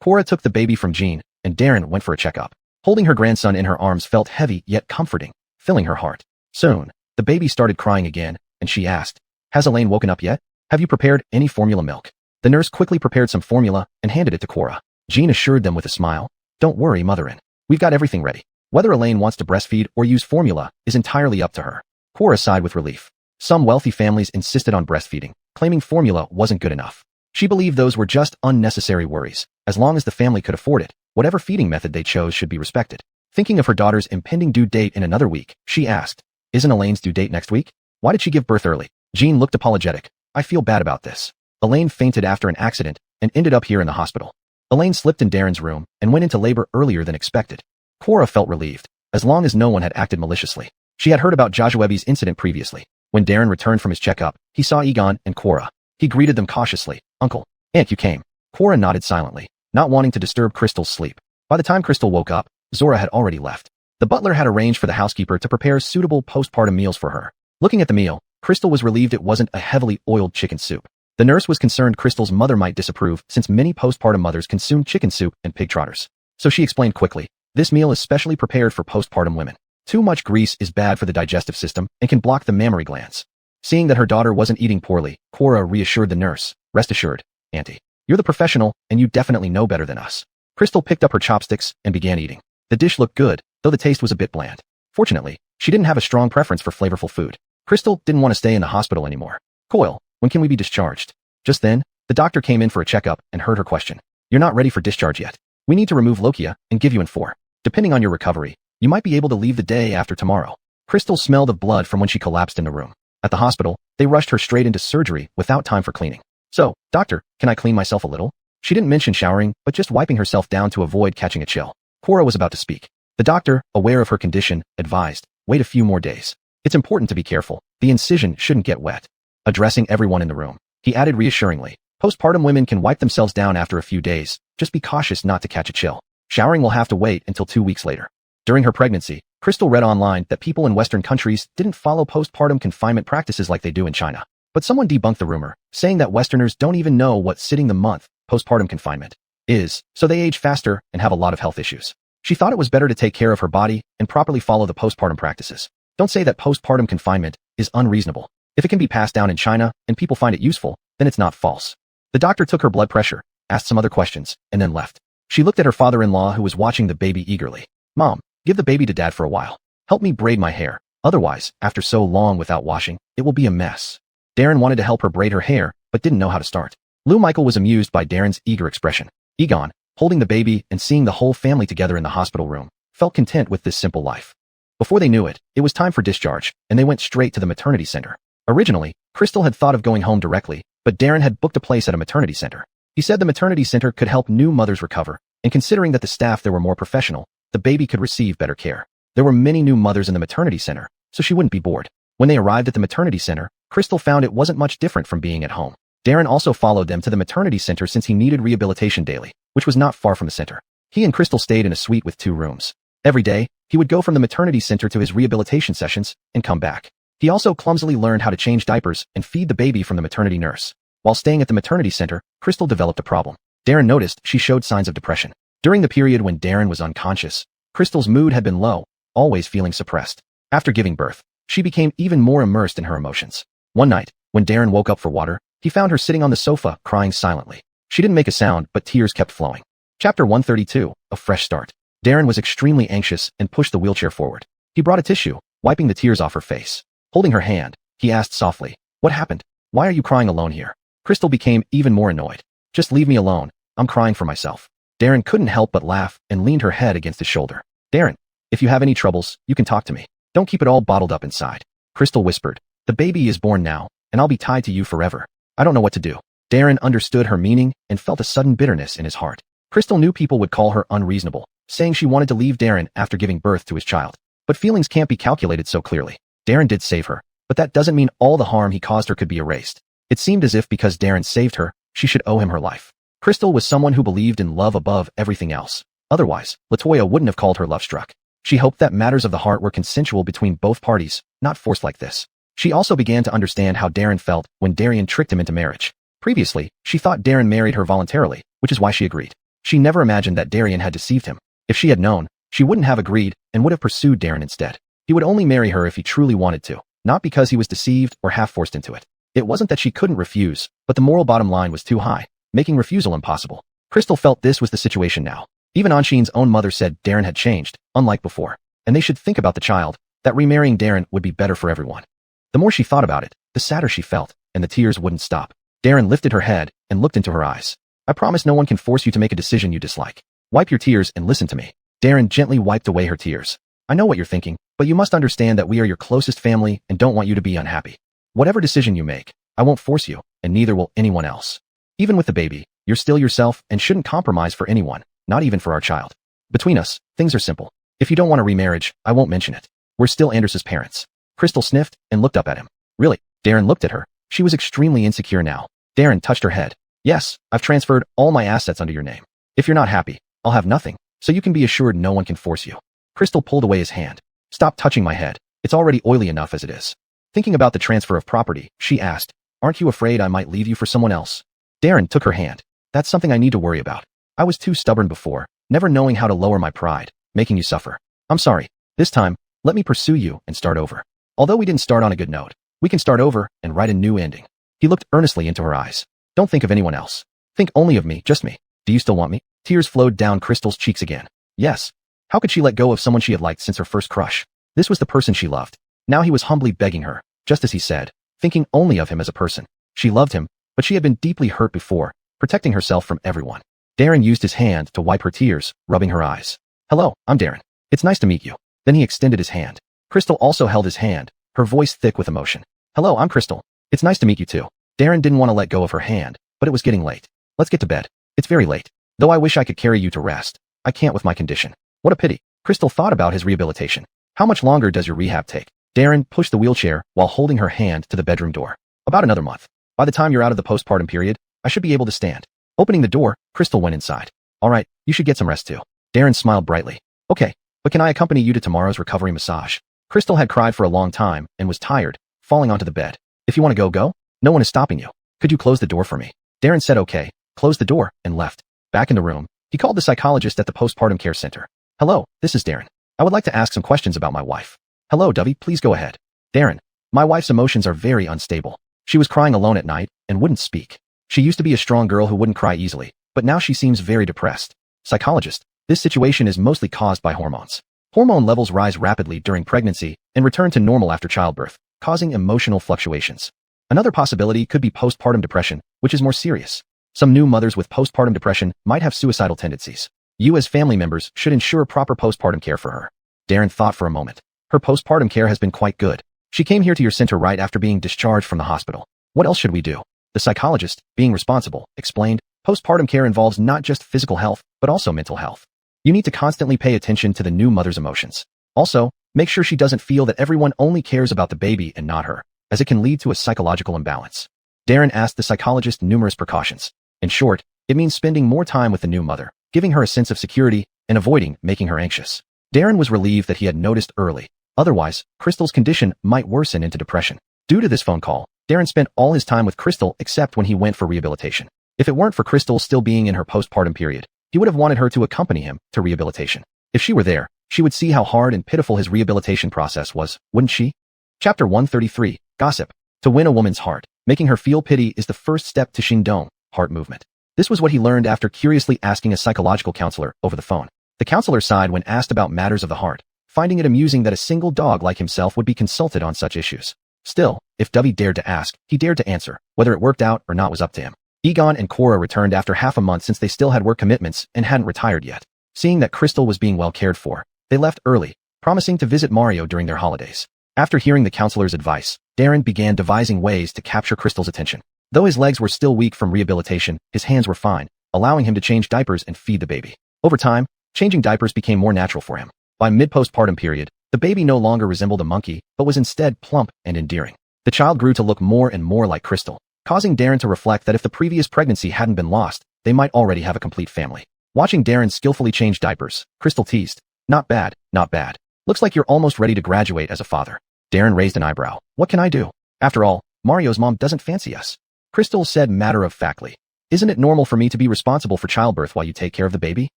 Cora took the baby from Jean, and Darren went for a checkup. Holding her grandson in her arms felt heavy yet comforting, filling her heart. Soon, the baby started crying again, and she asked, Has Elaine woken up yet? Have you prepared any formula milk? The nurse quickly prepared some formula and handed it to Cora. Jean assured them with a smile. Don't worry, Motherin. We've got everything ready. Whether Elaine wants to breastfeed or use formula is entirely up to her. Cora sighed with relief. Some wealthy families insisted on breastfeeding, claiming formula wasn't good enough. She believed those were just unnecessary worries. As long as the family could afford it, whatever feeding method they chose should be respected. Thinking of her daughter's impending due date in another week, she asked, Isn't Elaine's due date next week? Why did she give birth early? Jean looked apologetic. I feel bad about this. Elaine fainted after an accident and ended up here in the hospital. Elaine slipped in Darren's room and went into labor earlier than expected. Cora felt relieved, as long as no one had acted maliciously. She had heard about Joshua incident previously. When Darren returned from his checkup, he saw Egon and Cora. He greeted them cautiously. Uncle, Aunt, you came. Cora nodded silently, not wanting to disturb Crystal's sleep. By the time Crystal woke up, Zora had already left. The butler had arranged for the housekeeper to prepare suitable postpartum meals for her. Looking at the meal, Crystal was relieved it wasn't a heavily oiled chicken soup. The nurse was concerned Crystal's mother might disapprove since many postpartum mothers consume chicken soup and pig trotters. So she explained quickly, this meal is specially prepared for postpartum women. Too much grease is bad for the digestive system and can block the mammary glands. Seeing that her daughter wasn't eating poorly, Cora reassured the nurse, Rest assured, Auntie. You're the professional, and you definitely know better than us. Crystal picked up her chopsticks and began eating. The dish looked good, though the taste was a bit bland. Fortunately, she didn't have a strong preference for flavorful food. Crystal didn't want to stay in the hospital anymore. Coil, when can we be discharged? Just then, the doctor came in for a checkup and heard her question. You're not ready for discharge yet. We need to remove lochia and give you in 4. Depending on your recovery, you might be able to leave the day after tomorrow. Crystal smelled of blood from when she collapsed in the room. At the hospital, they rushed her straight into surgery without time for cleaning. So, doctor, can I clean myself a little? She didn't mention showering, but just wiping herself down to avoid catching a chill. Cora was about to speak. The doctor, aware of her condition, advised, wait a few more days. It's important to be careful. The incision shouldn't get wet. Addressing everyone in the room, he added reassuringly, postpartum women can wipe themselves down after a few days. Just be cautious not to catch a chill. Showering will have to wait until 2 weeks later. During her pregnancy, Crystal read online that people in Western countries didn't follow postpartum confinement practices like they do in China. But someone debunked the rumor, saying that Westerners don't even know what sitting the month postpartum confinement is, so they age faster and have a lot of health issues. She thought it was better to take care of her body and properly follow the postpartum practices. Don't say that postpartum confinement is unreasonable. If it can be passed down in China and people find it useful, then it's not false. The doctor took her blood pressure, asked some other questions, and then left. She looked at her father-in-law who was watching the baby eagerly. Mom, give the baby to Dad for a while. Help me braid my hair. Otherwise, after so long without washing, it will be a mess. Darren wanted to help her braid her hair, but didn't know how to start. Lou Michael was amused by Darren's eager expression. Egon, holding the baby and seeing the whole family together in the hospital room, felt content with this simple life. Before they knew it, it was time for discharge, and they went straight to the maternity center. Originally, Crystal had thought of going home directly, but Darren had booked a place at a maternity center. He said the maternity center could help new mothers recover, and considering that the staff there were more professional, the baby could receive better care. There were many new mothers in the maternity center, so she wouldn't be bored. When they arrived at the maternity center, Crystal found it wasn't much different from being at home. Darren also followed them to the maternity center since he needed rehabilitation daily, which was not far from the center. He and Crystal stayed in a suite with 2 rooms. Every day, he would go from the maternity center to his rehabilitation sessions and come back. He also clumsily learned how to change diapers and feed the baby from the maternity nurse. While staying at the maternity center, Crystal developed a problem. Darren noticed she showed signs of depression. During the period when Darren was unconscious, Crystal's mood had been low, always feeling suppressed. After giving birth, she became even more immersed in her emotions. One night, when Darren woke up for water, he found her sitting on the sofa, crying silently. She didn't make a sound, but tears kept flowing. Chapter 132, A Fresh Start. Darren was extremely anxious and pushed the wheelchair forward. He brought a tissue, wiping the tears off her face. Holding her hand, he asked softly, "What happened? Why are you crying alone here?" Crystal became even more annoyed. "Just leave me alone. I'm crying for myself." Darren couldn't help but laugh and leaned her head against his shoulder. "Darren, if you have any troubles, you can talk to me. Don't keep it all bottled up inside." Crystal whispered, "The baby is born now, and I'll be tied to you forever. I don't know what to do." Darren understood her meaning and felt a sudden bitterness in his heart. Crystal knew people would call her unreasonable, saying she wanted to leave Darren after giving birth to his child. But feelings can't be calculated so clearly. Darren did save her, but that doesn't mean all the harm he caused her could be erased. It seemed as if because Darren saved her, she should owe him her life. Crystal was someone who believed in love above everything else. Otherwise, LaToya wouldn't have called her love-struck. She hoped that matters of the heart were consensual between both parties, not forced like this. She also began to understand how Darren felt when Darian tricked him into marriage. Previously, she thought Darren married her voluntarily, which is why she agreed. She never imagined that Darian had deceived him. If she had known, she wouldn't have agreed and would have pursued Darren instead. He would only marry her if he truly wanted to, not because he was deceived or half-forced into it. It wasn't that she couldn't refuse, but the moral bottom line was too high, making refusal impossible. Crystal felt this was the situation now. Even Anshin's own mother said Darren had changed, unlike before, and they should think about the child, that remarrying Darren would be better for everyone. The more she thought about it, the sadder she felt, and the tears wouldn't stop. Darren lifted her head and looked into her eyes. "I promise no one can force you to make a decision you dislike. Wipe your tears and listen to me." Darren gently wiped away her tears. "I know what you're thinking, but you must understand that we are your closest family and don't want you to be unhappy. Whatever decision you make, I won't force you, and neither will anyone else. Even with the baby, you're still yourself and shouldn't compromise for anyone, not even for our child. Between us, things are simple. If you don't want a remarriage, I won't mention it. We're still Anders's parents." Crystal sniffed and looked up at him. "Really?" Darren looked at her. She was extremely insecure now. Darren touched her head. "Yes, I've transferred all my assets under your name. If you're not happy, I'll have nothing, so you can be assured no one can force you." Crystal pulled away his hand. "Stop touching my head. It's already oily enough as it is." Thinking about the transfer of property, she asked, "Aren't you afraid I might leave you for someone else?" Darren took her hand. "That's something I need to worry about. I was too stubborn before, never knowing how to lower my pride, making you suffer. I'm sorry. This time, let me pursue you and start over. Although we didn't start on a good note, we can start over and write a new ending." He looked earnestly into her eyes. "Don't think of anyone else. Think only of me, just me. Do you still want me?" Tears flowed down Crystal's cheeks again. Yes. How could she let go of someone she had liked since her first crush? This was the person she loved. Now he was humbly begging her, just as he said, thinking only of him as a person. She loved him, but she had been deeply hurt before, protecting herself from everyone. Darren used his hand to wipe her tears, rubbing her eyes. "Hello, I'm Darren. It's nice to meet you." Then he extended his hand. Crystal also held his hand, her voice thick with emotion. Hello, I'm Crystal. It's nice to meet you too. Darren didn't want to let go of her hand, but it was getting late. Let's get to bed. It's very late. Though I wish I could carry you to rest. I can't with my condition. What a pity. Crystal thought about his rehabilitation. How much longer does your rehab take? Darren pushed the wheelchair while holding her hand to the bedroom door. About another month. By the time you're out of the postpartum period, I should be able to stand. Opening the door, Crystal went inside. All right, you should get some rest too. Darren smiled brightly. Okay, but can I accompany you to tomorrow's recovery massage? Crystal had cried for a long time and was tired, falling onto the bed. If you want to go, go. No one is stopping you. Could you close the door for me? Darren said okay, closed the door, and left. Back in the room, he called the psychologist at the postpartum care center. Hello, this is Darren. I would like to ask some questions about my wife. Hello, Dovey, please go ahead. Darren, my wife's emotions are very unstable. She was crying alone at night and wouldn't speak. She used to be a strong girl who wouldn't cry easily, but now she seems very depressed. Psychologist, this situation is mostly caused by hormones. Hormone levels rise rapidly during pregnancy and return to normal after childbirth, causing emotional fluctuations. Another possibility could be postpartum depression, which is more serious. Some new mothers with postpartum depression might have suicidal tendencies. You as family members should ensure proper postpartum care for her. Darren thought for a moment. Her postpartum care has been quite good. She came here to your center right after being discharged from the hospital. What else should we do? The psychologist, being responsible, explained, postpartum care involves not just physical health, but also mental health. You need to constantly pay attention to the new mother's emotions. Also, make sure she doesn't feel that everyone only cares about the baby and not her, as it can lead to a psychological imbalance. Darren asked the psychologist numerous precautions. In short, it means spending more time with the new mother, giving her a sense of security, and avoiding making her anxious. Darren was relieved that he had noticed early. Otherwise, Crystal's condition might worsen into depression. Due to this phone call, Darren spent all his time with Crystal except when he went for rehabilitation. If it weren't for Crystal still being in her postpartum period, he would have wanted her to accompany him to rehabilitation. If she were there, she would see how hard and pitiful his rehabilitation process was, wouldn't she? Chapter 133, Gossip. To win a woman's heart, making her feel pity is the first step to Shindong, heart movement. This was what he learned after curiously asking a psychological counselor over the phone. The counselor sighed when asked about matters of the heart, finding it amusing that a single dog like himself would be consulted on such issues. Still, if Dovey dared to ask, he dared to answer. Whether it worked out or not was up to him. Egon and Cora returned after half a month since they still had work commitments and hadn't retired yet. Seeing that Crystal was being well cared for, they left early, promising to visit Mario during their holidays. After hearing the counselor's advice, Darren began devising ways to capture Crystal's attention. Though his legs were still weak from rehabilitation, his hands were fine, allowing him to change diapers and feed the baby. Over time, changing diapers became more natural for him. By mid-postpartum period, the baby no longer resembled a monkey, but was instead plump and endearing. The child grew to look more and more like Crystal, causing Darren to reflect that if the previous pregnancy hadn't been lost, they might already have a complete family. Watching Darren skillfully change diapers, Crystal teased, "Not bad, not bad. Looks like you're almost ready to graduate as a father." Darren raised an eyebrow. "What can I do? After all, Mario's mom doesn't fancy us." Crystal said matter-of-factly, "Isn't it normal for me to be responsible for childbirth while you take care of the baby?"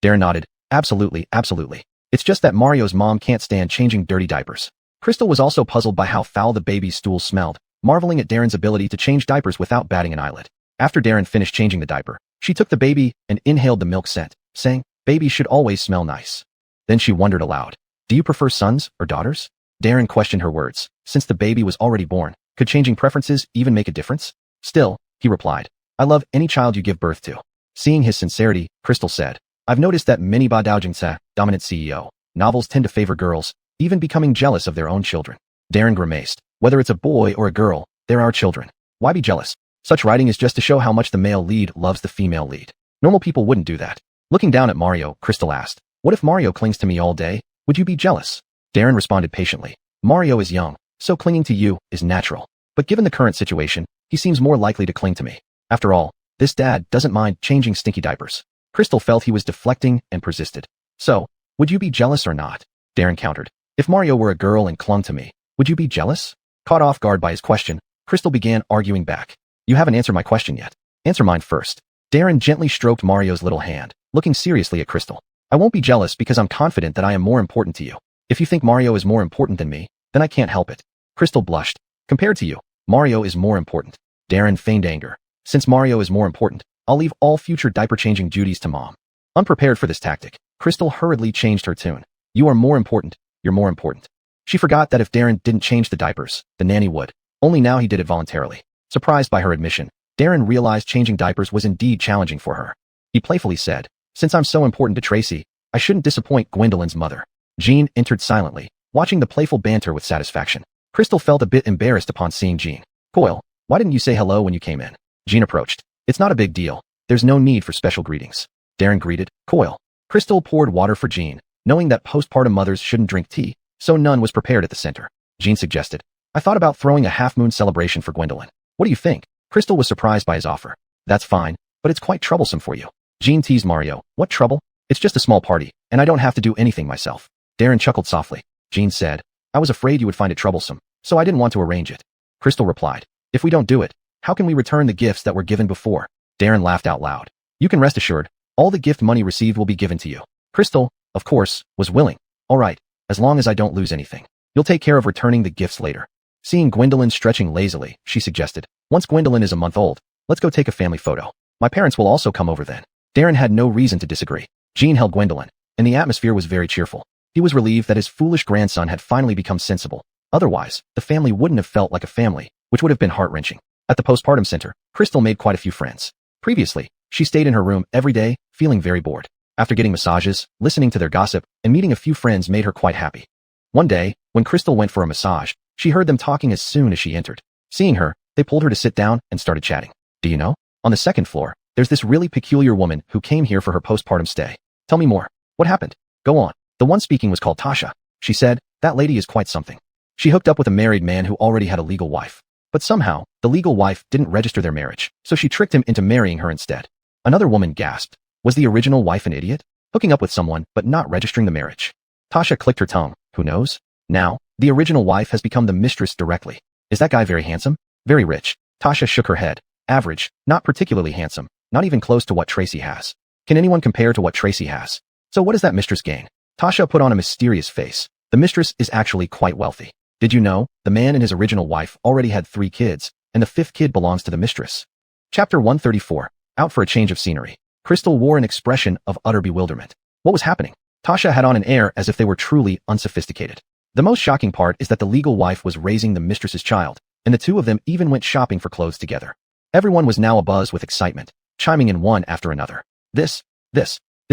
Darren nodded, "Absolutely, absolutely. It's just that Mario's mom can't stand changing dirty diapers." Crystal was also puzzled by how foul the baby's stool smelled, marveling at Darren's ability to change diapers without batting an eyelid. After Darren finished changing the diaper, she took the baby and inhaled the milk scent, saying, "Babies should always smell nice." Then she wondered aloud, "Do you prefer sons or daughters?" Darren questioned her words. Since the baby was already born, could changing preferences even make a difference? Still, he replied, "I love any child you give birth to." Seeing his sincerity, Crystal said, "I've noticed that many Ba dominant CEO novels tend to favor girls, even becoming jealous of their own children." Darren grimaced. Whether it's a boy or a girl, they're our children. Why be jealous? Such writing is just to show how much the male lead loves the female lead. Normal people wouldn't do that. Looking down at Mario, Crystal asked, "What if Mario clings to me all day? Would you be jealous?" Darren responded patiently, "Mario is young, so clinging to you is natural. But given the current situation, he seems more likely to cling to me. After all, this dad doesn't mind changing stinky diapers." Crystal felt he was deflecting and persisted. "So, would you be jealous or not?" Darren countered. "If Mario were a girl and clung to me, would you be jealous?" Caught off guard by his question, Crystal began arguing back. "You haven't answered my question yet. Answer mine first." Darren gently stroked Mario's little hand, looking seriously at Crystal. "I won't be jealous because I'm confident that I am more important to you. If you think Mario is more important than me, then I can't help it." Crystal blushed. "Compared to you, Mario is more important." Darren feigned anger. "Since Mario is more important, I'll leave all future diaper-changing duties to Mom." Unprepared for this tactic, Crystal hurriedly changed her tune. "You are more important, you're more important." She forgot that if Darren didn't change the diapers, the nanny would. Only now he did it voluntarily. Surprised by her admission, Darren realized changing diapers was indeed challenging for her. He playfully said, "Since I'm so important to Tracy, I shouldn't disappoint Gwendolyn's mother." Jean entered silently, watching the playful banter with satisfaction. Crystal felt a bit embarrassed upon seeing Jean. Coyle, why didn't you say hello when you came in? Jean approached. It's not a big deal. There's no need for special greetings. Darren greeted. Coyle. Crystal poured water for Jean, knowing that postpartum mothers shouldn't drink tea, so none was prepared at the center. Jean suggested. I thought about throwing a half-moon celebration for Gwendolyn. What do you think? Crystal was surprised by his offer. That's fine, but it's quite troublesome for you. Jean teased Mario. What trouble? It's just a small party, and I don't have to do anything myself. Darren chuckled softly. Jean said, I was afraid you would find it troublesome, so I didn't want to arrange it. Crystal replied, if we don't do it, how can we return the gifts that were given before? Darren laughed out loud. You can rest assured, all the gift money received will be given to you. Crystal, of course, was willing. All right, as long as I don't lose anything. You'll take care of returning the gifts later. Seeing Gwendolyn stretching lazily, she suggested, once Gwendolyn is a month old, let's go take a family photo. My parents will also come over then. Darren had no reason to disagree. Jean held Gwendolyn, and the atmosphere was very cheerful. He was relieved that his foolish grandson had finally become sensible. Otherwise, the family wouldn't have felt like a family, which would have been heart-wrenching. At the postpartum center, Crystal made quite a few friends. Previously, she stayed in her room every day, feeling very bored. After getting massages, listening to their gossip, and meeting a few friends made her quite happy. One day, when Crystal went for a massage, she heard them talking as soon as she entered. Seeing her, they pulled her to sit down and started chatting. Do you know? On the second floor, there's this really peculiar woman who came here for her postpartum stay. Tell me more. What happened? Go on. The one speaking was called Tasha. She said, that lady is quite something. She hooked up with a married man who already had a legal wife. But somehow, the legal wife didn't register their marriage, so she tricked him into marrying her instead. Another woman gasped. Was the original wife an idiot? Hooking up with someone, but not registering the marriage. Tasha clicked her tongue. Who knows? Now, the original wife has become the mistress directly. Is that guy very handsome? Very rich. Tasha shook her head. Average, not particularly handsome, not even close to what Tracy has. Can anyone compare to what Tracy has? So what does that mistress gain? Tasha put on a mysterious face. The mistress is actually quite wealthy. Did you know, the man and his original wife already had 3 kids, and the 5th kid belongs to the mistress. Chapter 134. Out for a change of scenery. Crystal wore an expression of utter bewilderment. What was happening? Tasha had on an air as if they were truly unsophisticated. The most shocking part is that the legal wife was raising the mistress's child, and the two of them even went shopping for clothes together. Everyone was now abuzz with excitement, chiming in one after another. This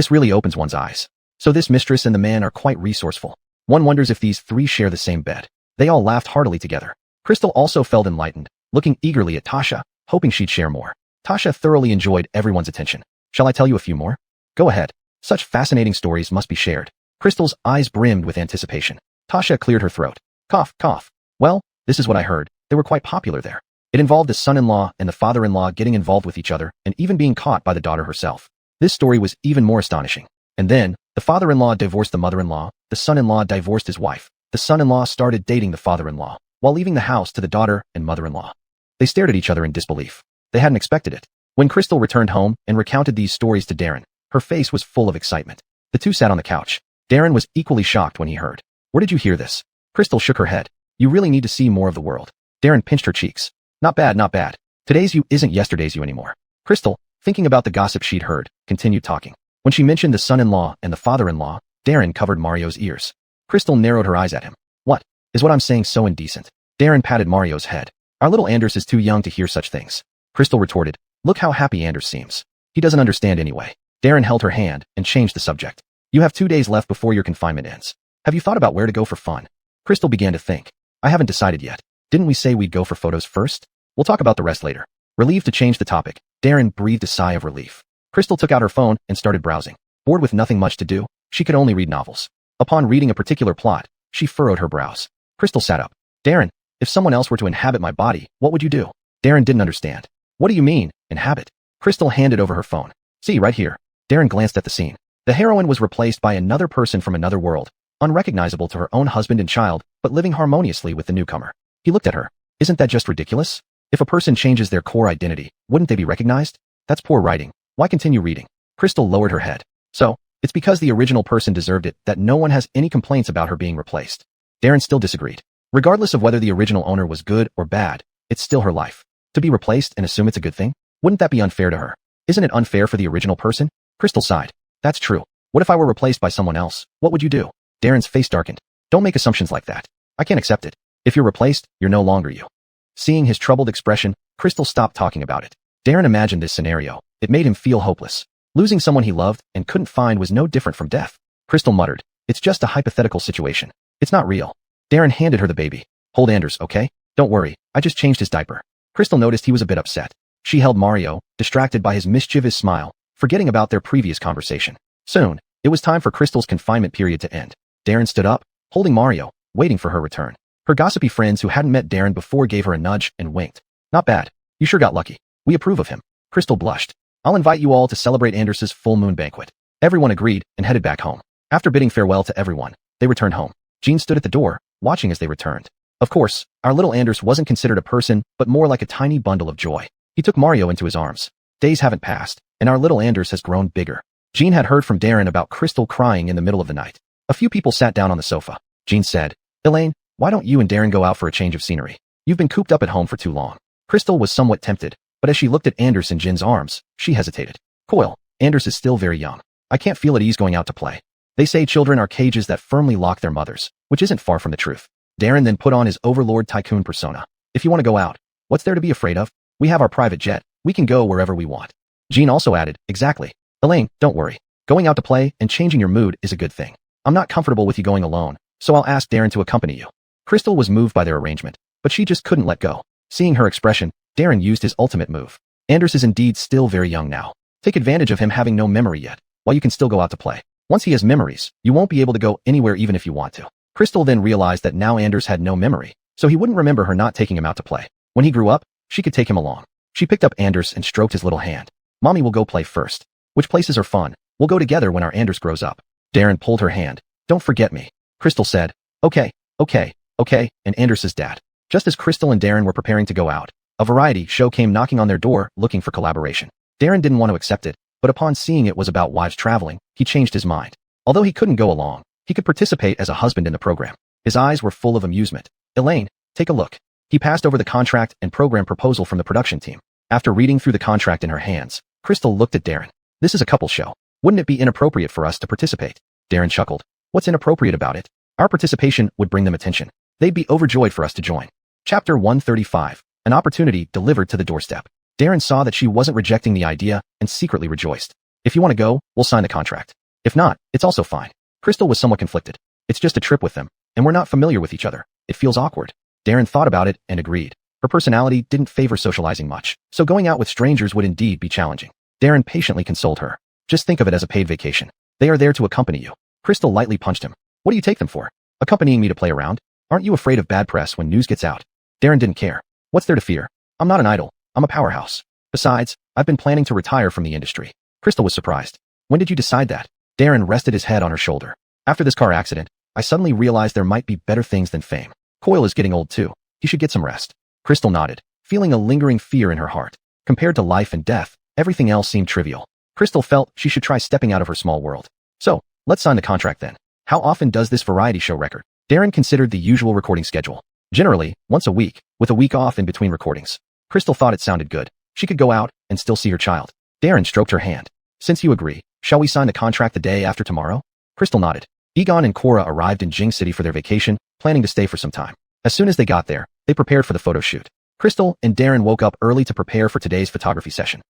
really opens one's eyes. So this mistress and the man are quite resourceful. One wonders if these 3 share the same bed. They all laughed heartily together. Crystal also felt enlightened, looking eagerly at Tasha, hoping she'd share more. Tasha thoroughly enjoyed everyone's attention. Shall I tell you a few more? Go ahead. Such fascinating stories must be shared. Crystal's eyes brimmed with anticipation. Tasha cleared her throat. Cough, cough. Well, this is what I heard. They were quite popular there. It involved the son-in-law and the father-in-law getting involved with each other and even being caught by the daughter herself. This story was even more astonishing. And then, the father-in-law divorced the mother-in-law, the son-in-law divorced his wife. The son-in-law started dating the father-in-law, while leaving the house to the daughter and mother-in-law. They stared at each other in disbelief. They hadn't expected it. When Crystal returned home and recounted these stories to Darren, her face was full of excitement. The two sat on the couch. Darren was equally shocked when he heard. Where did you hear this? Crystal shook her head. You really need to see more of the world. Darren pinched her cheeks. Not bad, not bad. Today's you isn't yesterday's you anymore. Crystal, thinking about the gossip she'd heard, continued talking. When she mentioned the son-in-law and the father-in-law, Darren covered Mario's ears. Crystal narrowed her eyes at him. What? Is what I'm saying so indecent? Darren patted Mario's head. Our little Anders is too young to hear such things. Crystal retorted. Look how happy Anders seems. He doesn't understand anyway. Darren held her hand and changed the subject. You have 2 days left before your confinement ends. Have you thought about where to go for fun? Crystal began to think. I haven't decided yet. Didn't we say we'd go for photos first? We'll talk about the rest later. Relieved to change the topic, Darren breathed a sigh of relief. Crystal took out her phone and started browsing. Bored with nothing much to do, she could only read novels. Upon reading a particular plot, she furrowed her brows. Crystal sat up. Darren, if someone else were to inhabit my body, what would you do? Darren didn't understand. What do you mean, inhabit? Crystal handed over her phone. See, right here. Darren glanced at the scene. The heroine was replaced by another person from another world, unrecognizable to her own husband and child, but living harmoniously with the newcomer. He looked at her. Isn't that just ridiculous? If a person changes their core identity, wouldn't they be recognized? That's poor writing. Why continue reading? Crystal lowered her head. So, it's because the original person deserved it that no one has any complaints about her being replaced. Darren still disagreed. Regardless of whether the original owner was good or bad, it's still her life. To be replaced and assume it's a good thing? Wouldn't that be unfair to her? Isn't it unfair for the original person? Crystal sighed. That's true. What if I were replaced by someone else? What would you do? Darren's face darkened. Don't make assumptions like that. I can't accept it. If you're replaced, you're no longer you. Seeing his troubled expression, Crystal stopped talking about it. Darren imagined this scenario. It made him feel hopeless. Losing someone he loved and couldn't find was no different from death. Crystal muttered. It's just a hypothetical situation. It's not real. Darren handed her the baby. Hold Anders, okay? Don't worry, I just changed his diaper. Crystal noticed he was a bit upset. She held Mario, distracted by his mischievous smile, forgetting about their previous conversation. Soon, it was time for Crystal's confinement period to end. Darren stood up, holding Mario, waiting for her return. Her gossipy friends who hadn't met Darren before gave her a nudge and winked. Not bad. You sure got lucky. We approve of him. Crystal blushed. I'll invite you all to celebrate Anders's full moon banquet. Everyone agreed and headed back home. After bidding farewell to everyone, they returned home. Jean stood at the door, watching as they returned. Of course, our little Anders wasn't considered a person, but more like a tiny bundle of joy. He took Mario into his arms. Days haven't passed, and our little Anders has grown bigger. Jean had heard from Darren about Crystal crying in the middle of the night. A few people sat down on the sofa. Jean said, Elaine, why don't you and Darren go out for a change of scenery? You've been cooped up at home for too long. Crystal was somewhat tempted, but as she looked at Anders in Jin's arms, she hesitated. Coil, Anders is still very young. I can't feel at ease going out to play. They say children are cages that firmly lock their mothers, which isn't far from the truth. Darren then put on his overlord tycoon persona. If you want to go out, what's there to be afraid of? We have our private jet. We can go wherever we want. Jean also added, exactly. Elaine, don't worry. Going out to play and changing your mood is a good thing. I'm not comfortable with you going alone, so I'll ask Darren to accompany you. Crystal was moved by their arrangement, but she just couldn't let go. Seeing her expression, Darren used his ultimate move. Anders is indeed still very young now. Take advantage of him having no memory yet, while you can still go out to play. Once he has memories, you won't be able to go anywhere even if you want to. Crystal then realized that now Anders had no memory, so he wouldn't remember her not taking him out to play. When he grew up, she could take him along. She picked up Anders and stroked his little hand. Mommy will go play first. Which places are fun? We'll go together when our Anders grows up. Darren pulled her hand. Don't forget me. Crystal said, okay, and Anders's dad. Just as Crystal and Darren were preparing to go out, a variety show came knocking on their door looking for collaboration. Darren didn't want to accept it, but upon seeing it was about wives traveling, he changed his mind. Although he couldn't go along, he could participate as a husband in the program. His eyes were full of amusement. Elaine, take a look. He passed over the contract and program proposal from the production team. After reading through the contract in her hands, Crystal looked at Darren. This is a couple show. Wouldn't it be inappropriate for us to participate? Darren chuckled. What's inappropriate about it? Our participation would bring them attention. They'd be overjoyed for us to join. Chapter 135. An opportunity delivered to the doorstep. Darren saw that she wasn't rejecting the idea and secretly rejoiced. If you want to go, we'll sign the contract. If not, it's also fine. Crystal was somewhat conflicted. It's just a trip with them, and we're not familiar with each other. It feels awkward. Darren thought about it and agreed. Her personality didn't favor socializing much, so going out with strangers would indeed be challenging. Darren patiently consoled her. Just think of it as a paid vacation. They are there to accompany you. Crystal lightly punched him. What do you take them for? Accompanying me to play around? Aren't you afraid of bad press when news gets out? Darren didn't care. What's there to fear? I'm not an idol. I'm a powerhouse. Besides, I've been planning to retire from the industry. Crystal was surprised. When did you decide that? Darren rested his head on her shoulder. After this car accident, I suddenly realized there might be better things than fame. Coil is getting old too. He should get some rest. Crystal nodded, feeling a lingering fear in her heart. Compared to life and death, everything else seemed trivial. Crystal felt she should try stepping out of her small world. So, let's sign the contract then. How often does this variety show record? Darren considered the usual recording schedule. Generally, once a week, with a week off in between recordings. Crystal thought it sounded good. She could go out and still see her child. Darren stroked her hand. Since you agree, shall we sign the contract the day after tomorrow? Crystal nodded. Egon and Cora arrived in Jing City for their vacation, planning to stay for some time. As soon as they got there, they prepared for the photo shoot. Crystal and Darren woke up early to prepare for today's photography session.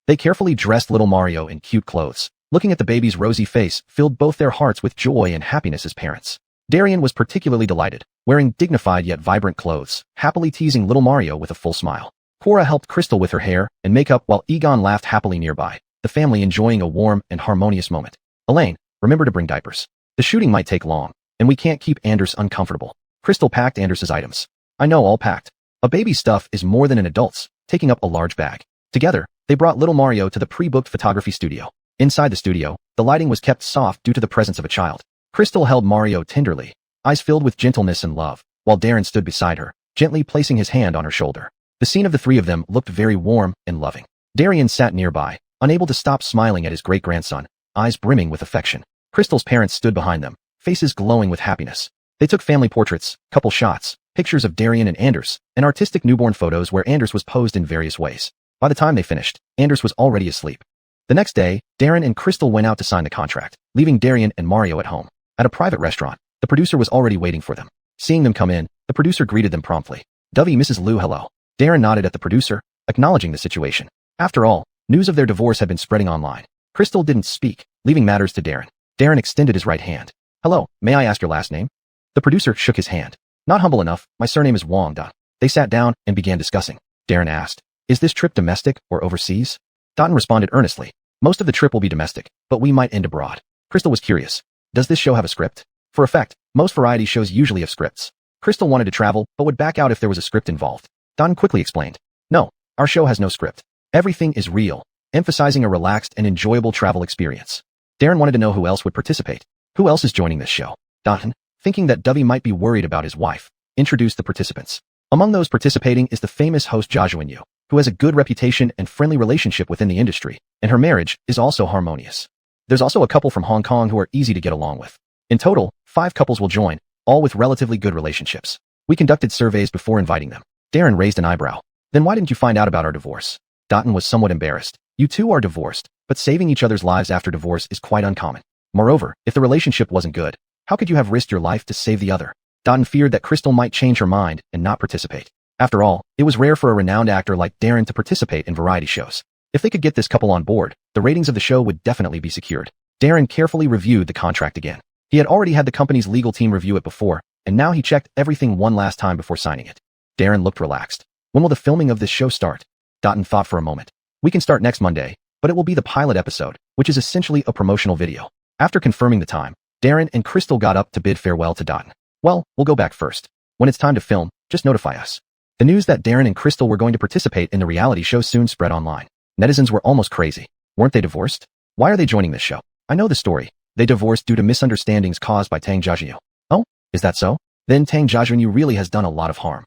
They carefully dressed little Mario in cute clothes. Looking at the baby's rosy face filled both their hearts with joy and happiness as parents. Darian was particularly delighted, wearing dignified yet vibrant clothes, happily teasing little Mario with a full smile. Cora helped Crystal with her hair and makeup while Egon laughed happily nearby, the family enjoying a warm and harmonious moment. Elaine, remember to bring diapers. The shooting might take long, and we can't keep Anders uncomfortable. Crystal packed Anders's items. I know, all packed. A baby's stuff is more than an adult's, taking up a large bag. Together, they brought little Mario to the pre-booked photography studio. Inside the studio, the lighting was kept soft due to the presence of a child. Crystal held Mario tenderly, eyes filled with gentleness and love, while Darren stood beside her, gently placing his hand on her shoulder. The scene of the three of them looked very warm and loving. Darian sat nearby, unable to stop smiling at his great-grandson, eyes brimming with affection. Crystal's parents stood behind them, faces glowing with happiness. They took family portraits, couple shots, pictures of Darian and Anders, and artistic newborn photos where Anders was posed in various ways. By the time they finished, Anders was already asleep. The next day, Darren and Crystal went out to sign the contract, leaving Darian and Mario at home. At a private restaurant, the producer was already waiting for them. Seeing them come in, the producer greeted them promptly. Dovey, Mrs. Liu, hello. Darren nodded at the producer, acknowledging the situation. After all, news of their divorce had been spreading online. Crystal didn't speak, leaving matters to Darren. Darren extended his right hand. Hello, may I ask your last name? The producer shook his hand. Not humble enough, my surname is Wong. They sat down and began discussing. Darren asked, is this trip domestic or overseas? Dotton responded earnestly, most of the trip will be domestic, but we might end abroad. Crystal was curious. Does this show have a script? For effect, most variety shows usually have scripts. Crystal wanted to travel, but would back out if there was a script involved. Dotton quickly explained, no, our show has no script. Everything is real, emphasizing a relaxed and enjoyable travel experience. Darren wanted to know who else would participate. Who else is joining this show? Dotton, thinking that Dovey might be worried about his wife, introduced the participants. Among those participating is the famous host Yu, who has a good reputation and friendly relationship within the industry, and her marriage is also harmonious. There's also a couple from Hong Kong who are easy to get along with. In total, 5 couples will join, all with relatively good relationships. We conducted surveys before inviting them. Darren raised an eyebrow. Then why didn't you find out about our divorce? Dotton was somewhat embarrassed. You two are divorced, but saving each other's lives after divorce is quite uncommon. Moreover, if the relationship wasn't good, how could you have risked your life to save the other? Dotton feared that Crystal might change her mind and not participate. After all, it was rare for a renowned actor like Darren to participate in variety shows. If they could get this couple on board, the ratings of the show would definitely be secured. Darren carefully reviewed the contract again. He had already had the company's legal team review it before, and now he checked everything one last time before signing it. Darren looked relaxed. When will the filming of this show start? Dotton thought for a moment. We can start next Monday, but it will be the pilot episode, which is essentially a promotional video. After confirming the time, Darren and Crystal got up to bid farewell to Dotton. Well, we'll go back first. When it's time to film, just notify us. The news that Darren and Crystal were going to participate in the reality show soon spread online. Netizens were almost crazy. Weren't they divorced? Why are they joining this show? I know the story. They divorced due to misunderstandings caused by Tang Jiajunyu. Oh, is that so? Then Tang Jiajunyu really has done a lot of harm.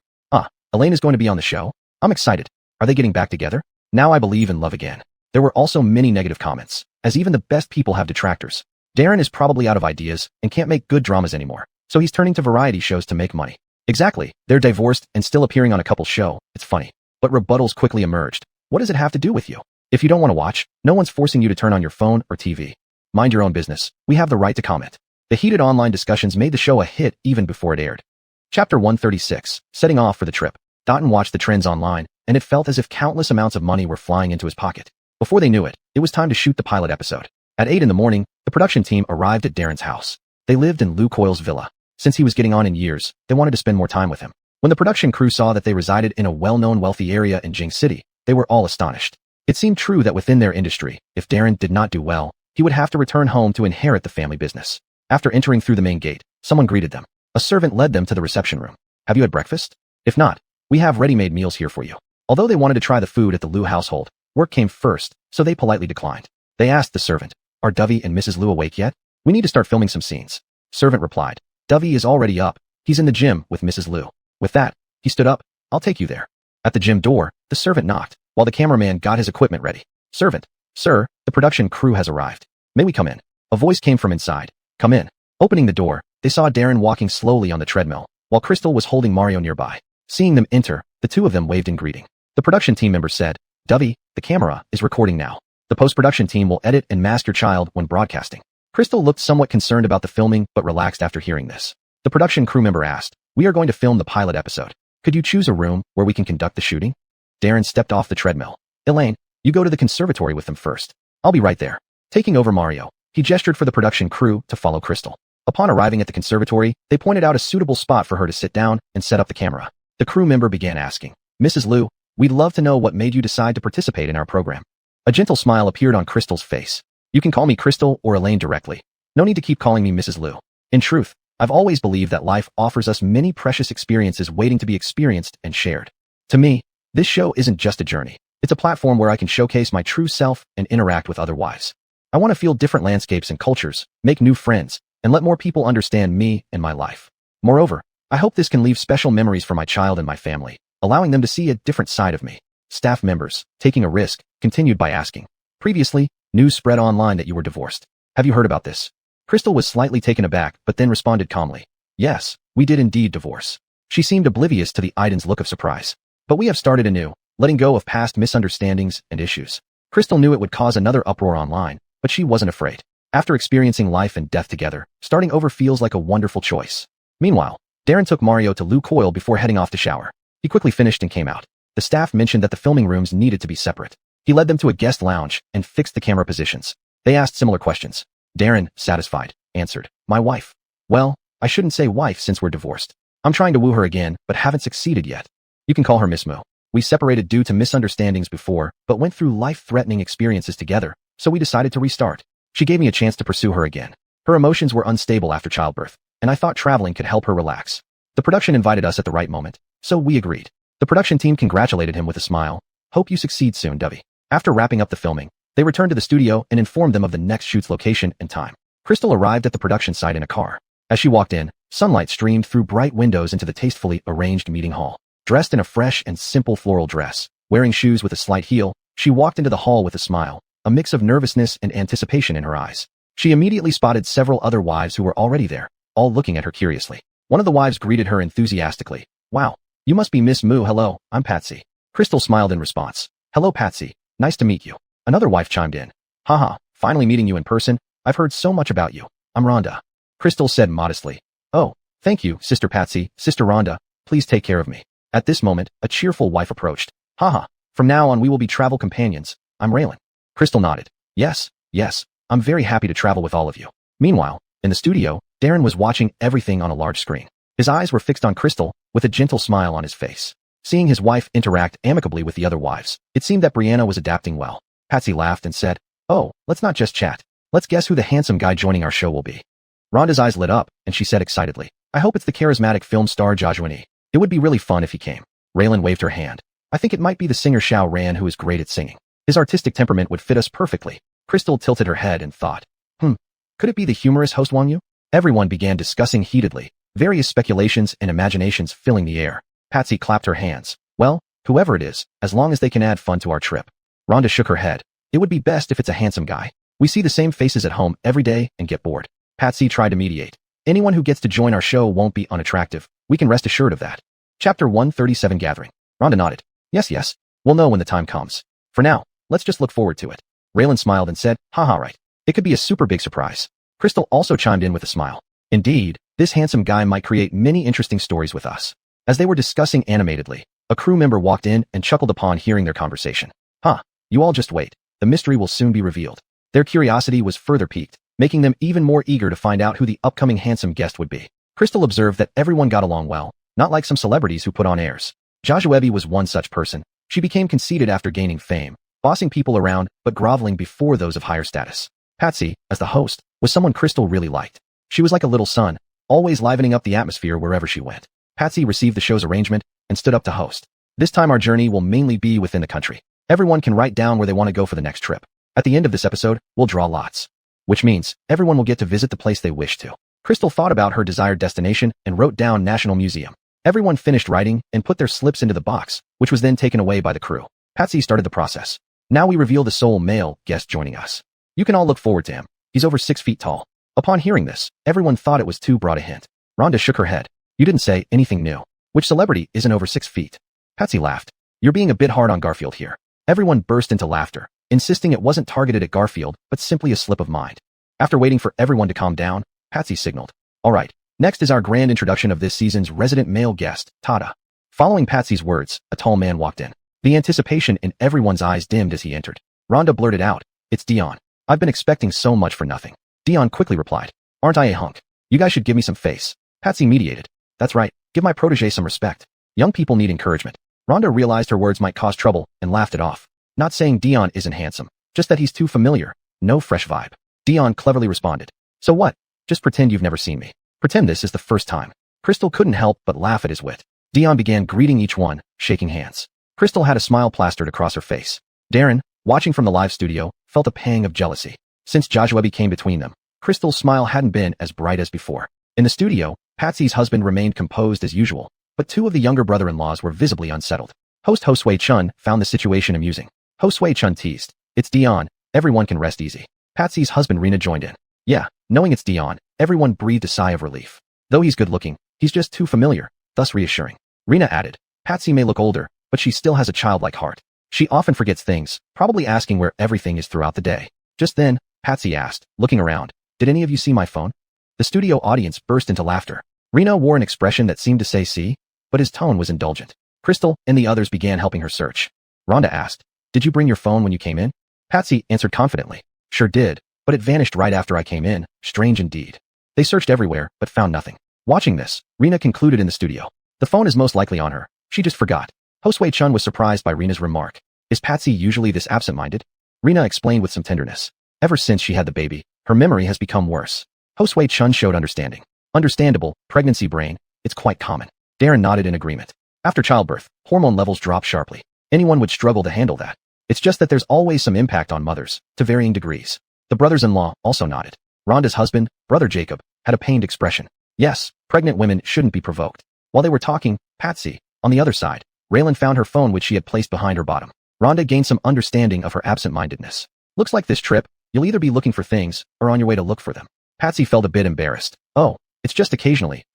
Elaine is going to be on the show? I'm excited. Are they getting back together? Now I believe in love again. There were also many negative comments, as even the best people have detractors. Darren is probably out of ideas and can't make good dramas anymore, so he's turning to variety shows to make money. Exactly, they're divorced and still appearing on a couple show. It's funny. But rebuttals quickly emerged. What does it have to do with you? If you don't want to watch, no one's forcing you to turn on your phone or TV. Mind your own business. We have the right to comment. The heated online discussions made the show a hit even before it aired. Chapter 136, Setting Off for the Trip. Dotton watched the trends online, and it felt as if countless amounts of money were flying into his pocket. Before they knew it, it was time to shoot the pilot episode. At 8 in the morning, the production team arrived at Darren's house. They lived in Lou Coyle's villa. Since he was getting on in years, they wanted to spend more time with him. When the production crew saw that they resided in a well-known wealthy area in Jing City, they were all astonished. It seemed true that within their industry, if Darren did not do well, he would have to return home to inherit the family business. After entering through the main gate, someone greeted them. A servant led them to the reception room. Have you had breakfast? If not, we have ready-made meals here for you. Although they wanted to try the food at the Liu household, work came first, so they politely declined. They asked the servant, are Dovey and Mrs. Liu awake yet? We need to start filming some scenes. Servant replied, Dovey is already up. He's in the gym with Mrs. Liu. With that, he stood up. I'll take you there. At the gym door, the servant knocked, while the cameraman got his equipment ready. Servant, sir, the production crew has arrived. May we come in? A voice came from inside. Come in. Opening the door, they saw Darren walking slowly on the treadmill, while Crystal was holding Mario nearby. Seeing them enter, the two of them waved in greeting. The production team member said, Dovey, the camera is recording now. The post-production team will edit and mask your child when broadcasting. Crystal looked somewhat concerned about the filming but relaxed after hearing this. The production crew member asked, we are going to film the pilot episode. Could you choose a room where we can conduct the shooting? Darren stepped off the treadmill. Elaine, you go to the conservatory with them first. I'll be right there. Taking over Mario, he gestured for the production crew to follow Crystal. Upon arriving at the conservatory, they pointed out a suitable spot for her to sit down and set up the camera. The crew member began asking, Mrs. Liu, we'd love to know what made you decide to participate in our program. A gentle smile appeared on Crystal's face. You can call me Crystal or Elaine directly. No need to keep calling me Mrs. Liu. In truth, I've always believed that life offers us many precious experiences waiting to be experienced and shared. To me, this show isn't just a journey. It's a platform where I can showcase my true self and interact with other wives. I want to feel different landscapes and cultures, make new friends, and let more people understand me and my life. Moreover, I hope this can leave special memories for my child and my family, allowing them to see a different side of me. Staff members, taking a risk, continued by asking. Previously, news spread online that you were divorced. Have you heard about this? Crystal was slightly taken aback but then responded calmly. Yes, we did indeed divorce. She seemed oblivious to the Aiden's look of surprise. But we have started anew, letting go of past misunderstandings and issues. Crystal knew it would cause another uproar online, but she wasn't afraid. After experiencing life and death together, starting over feels like a wonderful choice. Meanwhile, Darren took Mario to Lou Coyle before heading off to shower. He quickly finished and came out. The staff mentioned that the filming rooms needed to be separate. He led them to a guest lounge and fixed the camera positions. They asked similar questions. Darren, satisfied, answered, my wife. Well, I shouldn't say wife since we're divorced. I'm trying to woo her again, but haven't succeeded yet. You can call her Miss Moo. We separated due to misunderstandings before, but went through life-threatening experiences together, so we decided to restart. She gave me a chance to pursue her again. Her emotions were unstable after childbirth, and I thought traveling could help her relax. The production invited us at the right moment, so we agreed. The production team congratulated him with a smile. Hope you succeed soon, Dovey. After wrapping up the filming, they returned to the studio and informed them of the next shoot's location and time. Crystal arrived at the production site in a car. As she walked in, sunlight streamed through bright windows into the tastefully arranged meeting hall. Dressed in a fresh and simple floral dress, wearing shoes with a slight heel, she walked into the hall with a smile, a mix of nervousness and anticipation in her eyes. She immediately spotted several other wives who were already there, all looking at her curiously. One of the wives greeted her enthusiastically. Wow, you must be Miss Moo. Hello, I'm Patsy. Crystal smiled in response. Hello, Patsy. Nice to meet you. Another wife chimed in. Haha, finally meeting you in person. I've heard so much about you. I'm Rhonda. Crystal said modestly. Oh, thank you, Sister Patsy. Sister Rhonda, please take care of me. At this moment, a cheerful wife approached. Haha, from now on we will be travel companions. I'm Raylan. Crystal nodded. Yes, I'm very happy to travel with all of you. Meanwhile, in the studio, Darren was watching everything on a large screen. His eyes were fixed on Crystal, with a gentle smile on his face. Seeing his wife interact amicably with the other wives, it seemed that Brianna was adapting well. Patsy laughed and said, Oh, let's not just chat. Let's guess who the handsome guy joining our show will be. Rhonda's eyes lit up, and she said excitedly, I hope it's the charismatic film star Joshua. It would be really fun if he came. Raylan waved her hand. I think it might be the singer Xiao Ran who is great at singing. His artistic temperament would fit us perfectly. Crystal tilted her head and thought, could it be the humorous host Wang Yu? Everyone began discussing heatedly, various speculations and imaginations filling the air. Patsy clapped her hands. Well, whoever it is, as long as they can add fun to our trip. Rhonda shook her head. It would be best if it's a handsome guy. We see the same faces at home every day and get bored. Patsy tried to mediate. Anyone who gets to join our show won't be unattractive. We can rest assured of that. Chapter 137 Gathering. Rhonda nodded. Yes. We'll know when the time comes. For now, let's just look forward to it. Raylan smiled and said, haha right. It could be a super big surprise. Crystal also chimed in with a smile. Indeed, this handsome guy might create many interesting stories with us. As they were discussing animatedly, a crew member walked in and chuckled upon hearing their conversation. You all just wait. The mystery will soon be revealed. Their curiosity was further piqued, making them even more eager to find out who the upcoming handsome guest would be. Crystal observed that everyone got along well, not like some celebrities who put on airs. Joshua was one such person. She became conceited after gaining fame, bossing people around but groveling before those of higher status. Patsy, as the host, was someone Crystal really liked. She was like a little son, always livening up the atmosphere wherever she went. Patsy received the show's arrangement and stood up to host. This time our journey will mainly be within the country. Everyone can write down where they want to go for the next trip. At the end of this episode, we'll draw lots. Which means, everyone will get to visit the place they wish to. Crystal thought about her desired destination and wrote down National Museum. Everyone finished writing and put their slips into the box, which was then taken away by the crew. Patsy started the process. Now we reveal the sole male guest joining us. You can all look forward to him. He's over 6 feet tall. Upon hearing this, everyone thought it was too broad a hint. Rhonda shook her head. You didn't say anything new. Which celebrity isn't over 6 feet? Patsy laughed. You're being a bit hard on Garfield here. Everyone burst into laughter, insisting it wasn't targeted at Garfield, but simply a slip of mind. After waiting for everyone to calm down, Patsy signaled. All right, next is our grand introduction of this season's resident male guest, Tada. Following Patsy's words, a tall man walked in. The anticipation in everyone's eyes dimmed as he entered. Rhonda blurted out, It's Dion. I've been expecting so much for nothing. Dion quickly replied, Aren't I a hunk? You guys should give me some face. Patsy mediated. That's right, give my protege some respect. Young people need encouragement. Rhonda realized her words might cause trouble and laughed it off. Not saying Dion isn't handsome, just that he's too familiar. No fresh vibe. Dion cleverly responded. So what? Just pretend you've never seen me. Pretend this is the first time. Crystal couldn't help but laugh at his wit. Dion began greeting each one, shaking hands. Crystal had a smile plastered across her face. Darren, watching from the live studio, felt a pang of jealousy. Since Joshua came between them, Crystal's smile hadn't been as bright as before. In the studio, Patsy's husband remained composed as usual, but two of the younger brother-in-laws were visibly unsettled. Host Ho Sui Chun found the situation amusing. Ho Sui Chun teased, It's Dion, everyone can rest easy. Patsy's husband Rena joined in. Yeah, knowing it's Dion, everyone breathed a sigh of relief. Though he's good-looking, he's just too familiar, thus reassuring. Rena added, Patsy may look older, but she still has a childlike heart. She often forgets things, probably asking where everything is throughout the day. Just then, Patsy asked, looking around, Did any of you see my phone? The studio audience burst into laughter. Rena wore an expression that seemed to say see, but his tone was indulgent. Crystal and the others began helping her search. Rhonda asked, Did you bring your phone when you came in? Patsy answered confidently, Sure did, but it vanished right after I came in, strange indeed. They searched everywhere, but found nothing. Watching this, Rena concluded in the studio. The phone is most likely on her. She just forgot. Ho-Sui Chun was surprised by Rena's remark. Is Patsy usually this absent-minded? Rena explained with some tenderness. Ever since she had the baby, her memory has become worse. Ho-Sui Chun showed understanding. Understandable, pregnancy brain, it's quite common. Darren nodded in agreement. After childbirth, hormone levels drop sharply. Anyone would struggle to handle that. It's just that there's always some impact on mothers, to varying degrees. The brothers-in-law also nodded. Rhonda's husband, Brother Jacob, had a pained expression. Yes, pregnant women shouldn't be provoked. While they were talking, Patsy, on the other side, Raylan found her phone which she had placed behind her bottom. Rhonda gained some understanding of her absent-mindedness. Looks like this trip, you'll either be looking for things, or on your way to look for them. Patsy felt a bit embarrassed. Oh, it's just occasionally,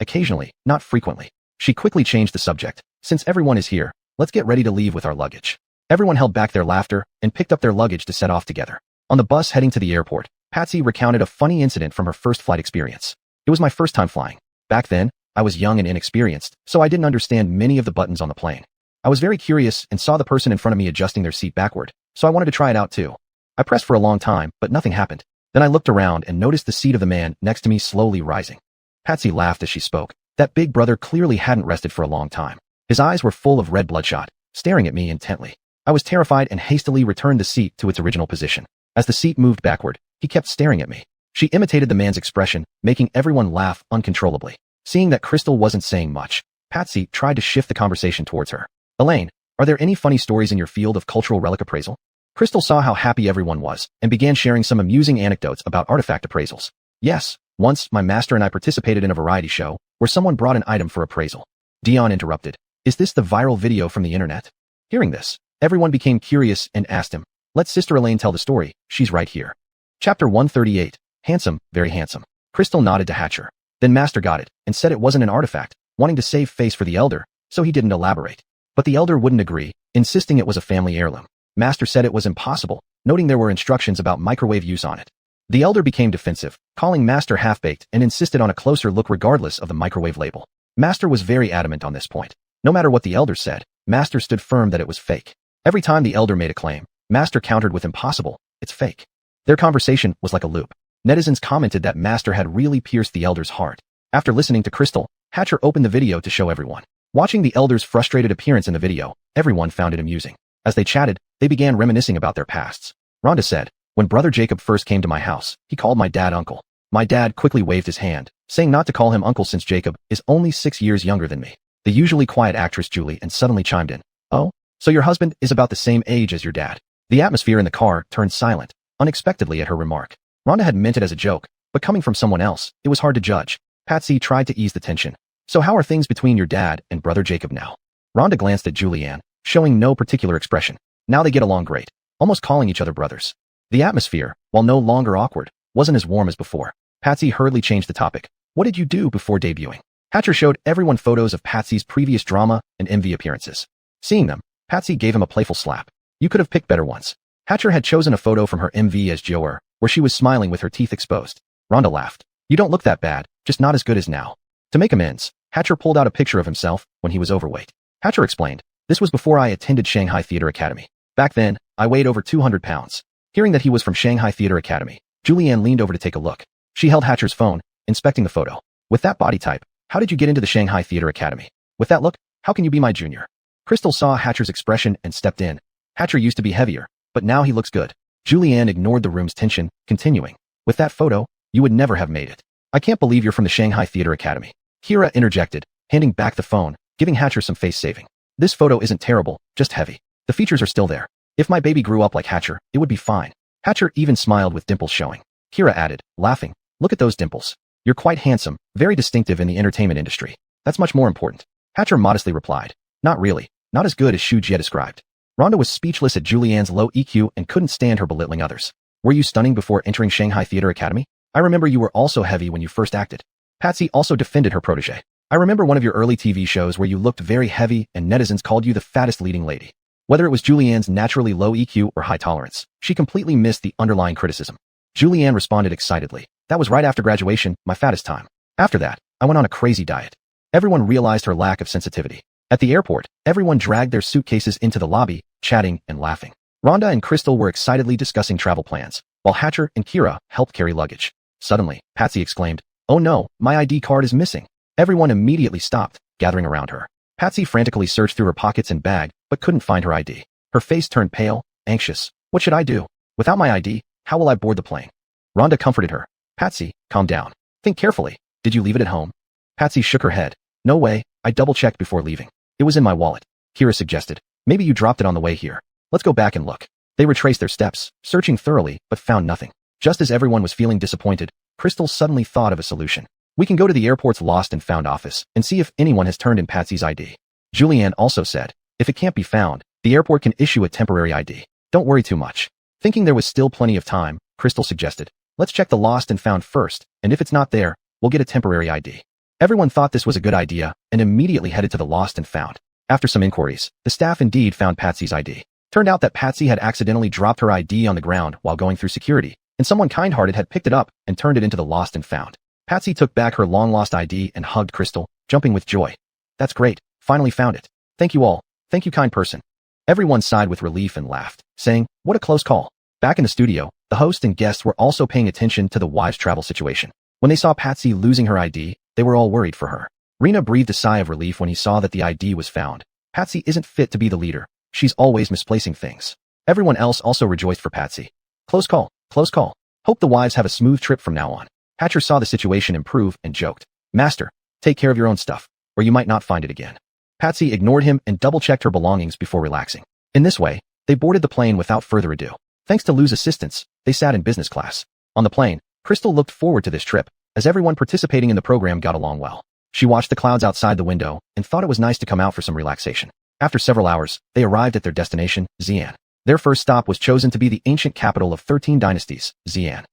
not frequently. She quickly changed the subject. Since everyone is here, let's get ready to leave with our luggage. Everyone held back their laughter and picked up their luggage to set off together. On the bus heading to the airport, Patsy recounted a funny incident from her first flight experience. It was my first time flying. Back then, I was young and inexperienced, so I didn't understand many of the buttons on the plane. I was very curious and saw the person in front of me adjusting their seat backward, so I wanted to try it out too. I pressed for a long time, but nothing happened. Then I looked around and noticed the seat of the man next to me slowly rising. Patsy laughed as she spoke. That big brother clearly hadn't rested for a long time. His eyes were full of red bloodshot, staring at me intently. I was terrified and hastily returned the seat to its original position. As the seat moved backward, he kept staring at me. She imitated the man's expression, making everyone laugh uncontrollably. Seeing that Crystal wasn't saying much, Patsy tried to shift the conversation towards her. Elaine, are there any funny stories in your field of cultural relic appraisal? Crystal saw how happy everyone was and began sharing some amusing anecdotes about artifact appraisals. Yes, once my master and I participated in a variety show where someone brought an item for appraisal. Dion interrupted. Is this the viral video from the internet? Hearing this, everyone became curious and asked him. Let Sister Elaine tell the story, she's right here. Chapter 138. Handsome, very handsome. Crystal nodded to Hatcher. Then Master got it and said it wasn't an artifact, wanting to save face for the elder, so he didn't elaborate. But the elder wouldn't agree, insisting it was a family heirloom. Master said it was impossible, noting there were instructions about microwave use on it. The elder became defensive, calling Master half-baked and insisted on a closer look regardless of the microwave label. Master was very adamant on this point. No matter what the elder said, Master stood firm that it was fake. Every time the elder made a claim, Master countered with impossible, it's fake. Their conversation was like a loop. Netizens commented that Master had really pierced the elder's heart. After listening to Crystal, Hatcher opened the video to show everyone. Watching the elder's frustrated appearance in the video, everyone found it amusing. As they chatted, they began reminiscing about their pasts. Rhonda said, when Brother Jacob first came to my house, he called my dad uncle. My dad quickly waved his hand, saying not to call him uncle since Jacob is only 6 years younger than me. The usually quiet actress Julie and suddenly chimed in. Oh, so your husband is about the same age as your dad. The atmosphere in the car turned silent, unexpectedly at her remark. Rhonda had meant it as a joke, but coming from someone else, it was hard to judge. Patsy tried to ease the tension. So how are things between your dad and Brother Jacob now? Rhonda glanced at Julianne, showing no particular expression. Now they get along great, almost calling each other brothers. The atmosphere, while no longer awkward, wasn't as warm as before. Patsy hurriedly changed the topic. What did you do before debuting? Hatcher showed everyone photos of Patsy's previous drama and MV appearances. Seeing them, Patsy gave him a playful slap. You could have picked better ones. Hatcher had chosen a photo from her MV as Joer, where she was smiling with her teeth exposed. Rhonda laughed. You don't look that bad, just not as good as now. To make amends, Hatcher pulled out a picture of himself when he was overweight. Hatcher explained, this was before I attended Shanghai Theater Academy. Back then, I weighed over 200 pounds. Hearing that he was from Shanghai Theater Academy, Julianne leaned over to take a look. She held Hatcher's phone, inspecting the photo. With that body type, how did you get into the Shanghai Theater Academy? With that look, how can you be my junior? Crystal saw Hatcher's expression and stepped in. Hatcher used to be heavier, but now he looks good. Julianne ignored the room's tension, continuing. With that photo, you would never have made it. I can't believe you're from the Shanghai Theater Academy. Kira interjected, handing back the phone, giving Hatcher some face saving. This photo isn't terrible, just heavy. The features are still there. If my baby grew up like Hatcher, it would be fine. Hatcher even smiled with dimples showing. Kira added, laughing, look at those dimples. You're quite handsome, very distinctive in the entertainment industry. That's much more important. Hatcher modestly replied, not really, not as good as Shu Jie described. Rhonda was speechless at Julianne's low EQ and couldn't stand her belittling others. Were you stunning before entering Shanghai Theater Academy? I remember you were also heavy when you first acted. Patsy also defended her protege. I remember one of your early TV shows where you looked very heavy and netizens called you the fattest leading lady. Whether it was Julianne's naturally low EQ or high tolerance, she completely missed the underlying criticism. Julianne responded excitedly. That was right after graduation, my fattest time. After that, I went on a crazy diet. Everyone realized her lack of sensitivity. At the airport, everyone dragged their suitcases into the lobby, chatting and laughing. Rhonda and Crystal were excitedly discussing travel plans, while Hatcher and Kira helped carry luggage. Suddenly, Patsy exclaimed, oh no, my ID card is missing. Everyone immediately stopped, gathering around her. Patsy frantically searched through her pockets and bag, but couldn't find her ID. Her face turned pale, anxious. What should I do? Without my ID, how will I board the plane? Rhonda comforted her. Patsy, calm down. Think carefully. Did you leave it at home? Patsy shook her head. No way, I double-checked before leaving. It was in my wallet. Kira suggested. Maybe you dropped it on the way here. Let's go back and look. They retraced their steps, searching thoroughly, but found nothing. Just as everyone was feeling disappointed, Crystal suddenly thought of a solution. We can go to the airport's lost and found office and see if anyone has turned in Patsy's ID. Julianne also said, if it can't be found, the airport can issue a temporary ID. Don't worry too much. Thinking there was still plenty of time, Crystal suggested, let's check the lost and found first, and if it's not there, we'll get a temporary ID. Everyone thought this was a good idea and immediately headed to the lost and found. After some inquiries, the staff indeed found Patsy's ID. Turned out that Patsy had accidentally dropped her ID on the ground while going through security, and someone kind-hearted had picked it up and turned it into the lost and found. Patsy took back her long-lost ID and hugged Crystal, jumping with joy. That's great. Finally found it. Thank you all. Thank you, kind person. Everyone sighed with relief and laughed, saying, what a close call. Back in the studio, the host and guests were also paying attention to the wives' travel situation. When they saw Patsy losing her ID, they were all worried for her. Rena breathed a sigh of relief when he saw that the ID was found. Patsy isn't fit to be the leader. She's always misplacing things. Everyone else also rejoiced for Patsy. Close call. Close call. Hope the wives have a smooth trip from now on. Hatcher saw the situation improve and joked. Master, take care of your own stuff, or you might not find it again. Patsy ignored him and double-checked her belongings before relaxing. In this way, they boarded the plane without further ado. Thanks to Lou's assistance, they sat in business class. On the plane, Crystal looked forward to this trip, as everyone participating in the program got along well. She watched the clouds outside the window and thought it was nice to come out for some relaxation. After several hours, they arrived at their destination, Xi'an. Their first stop was chosen to be the ancient capital of 13 dynasties, Xi'an.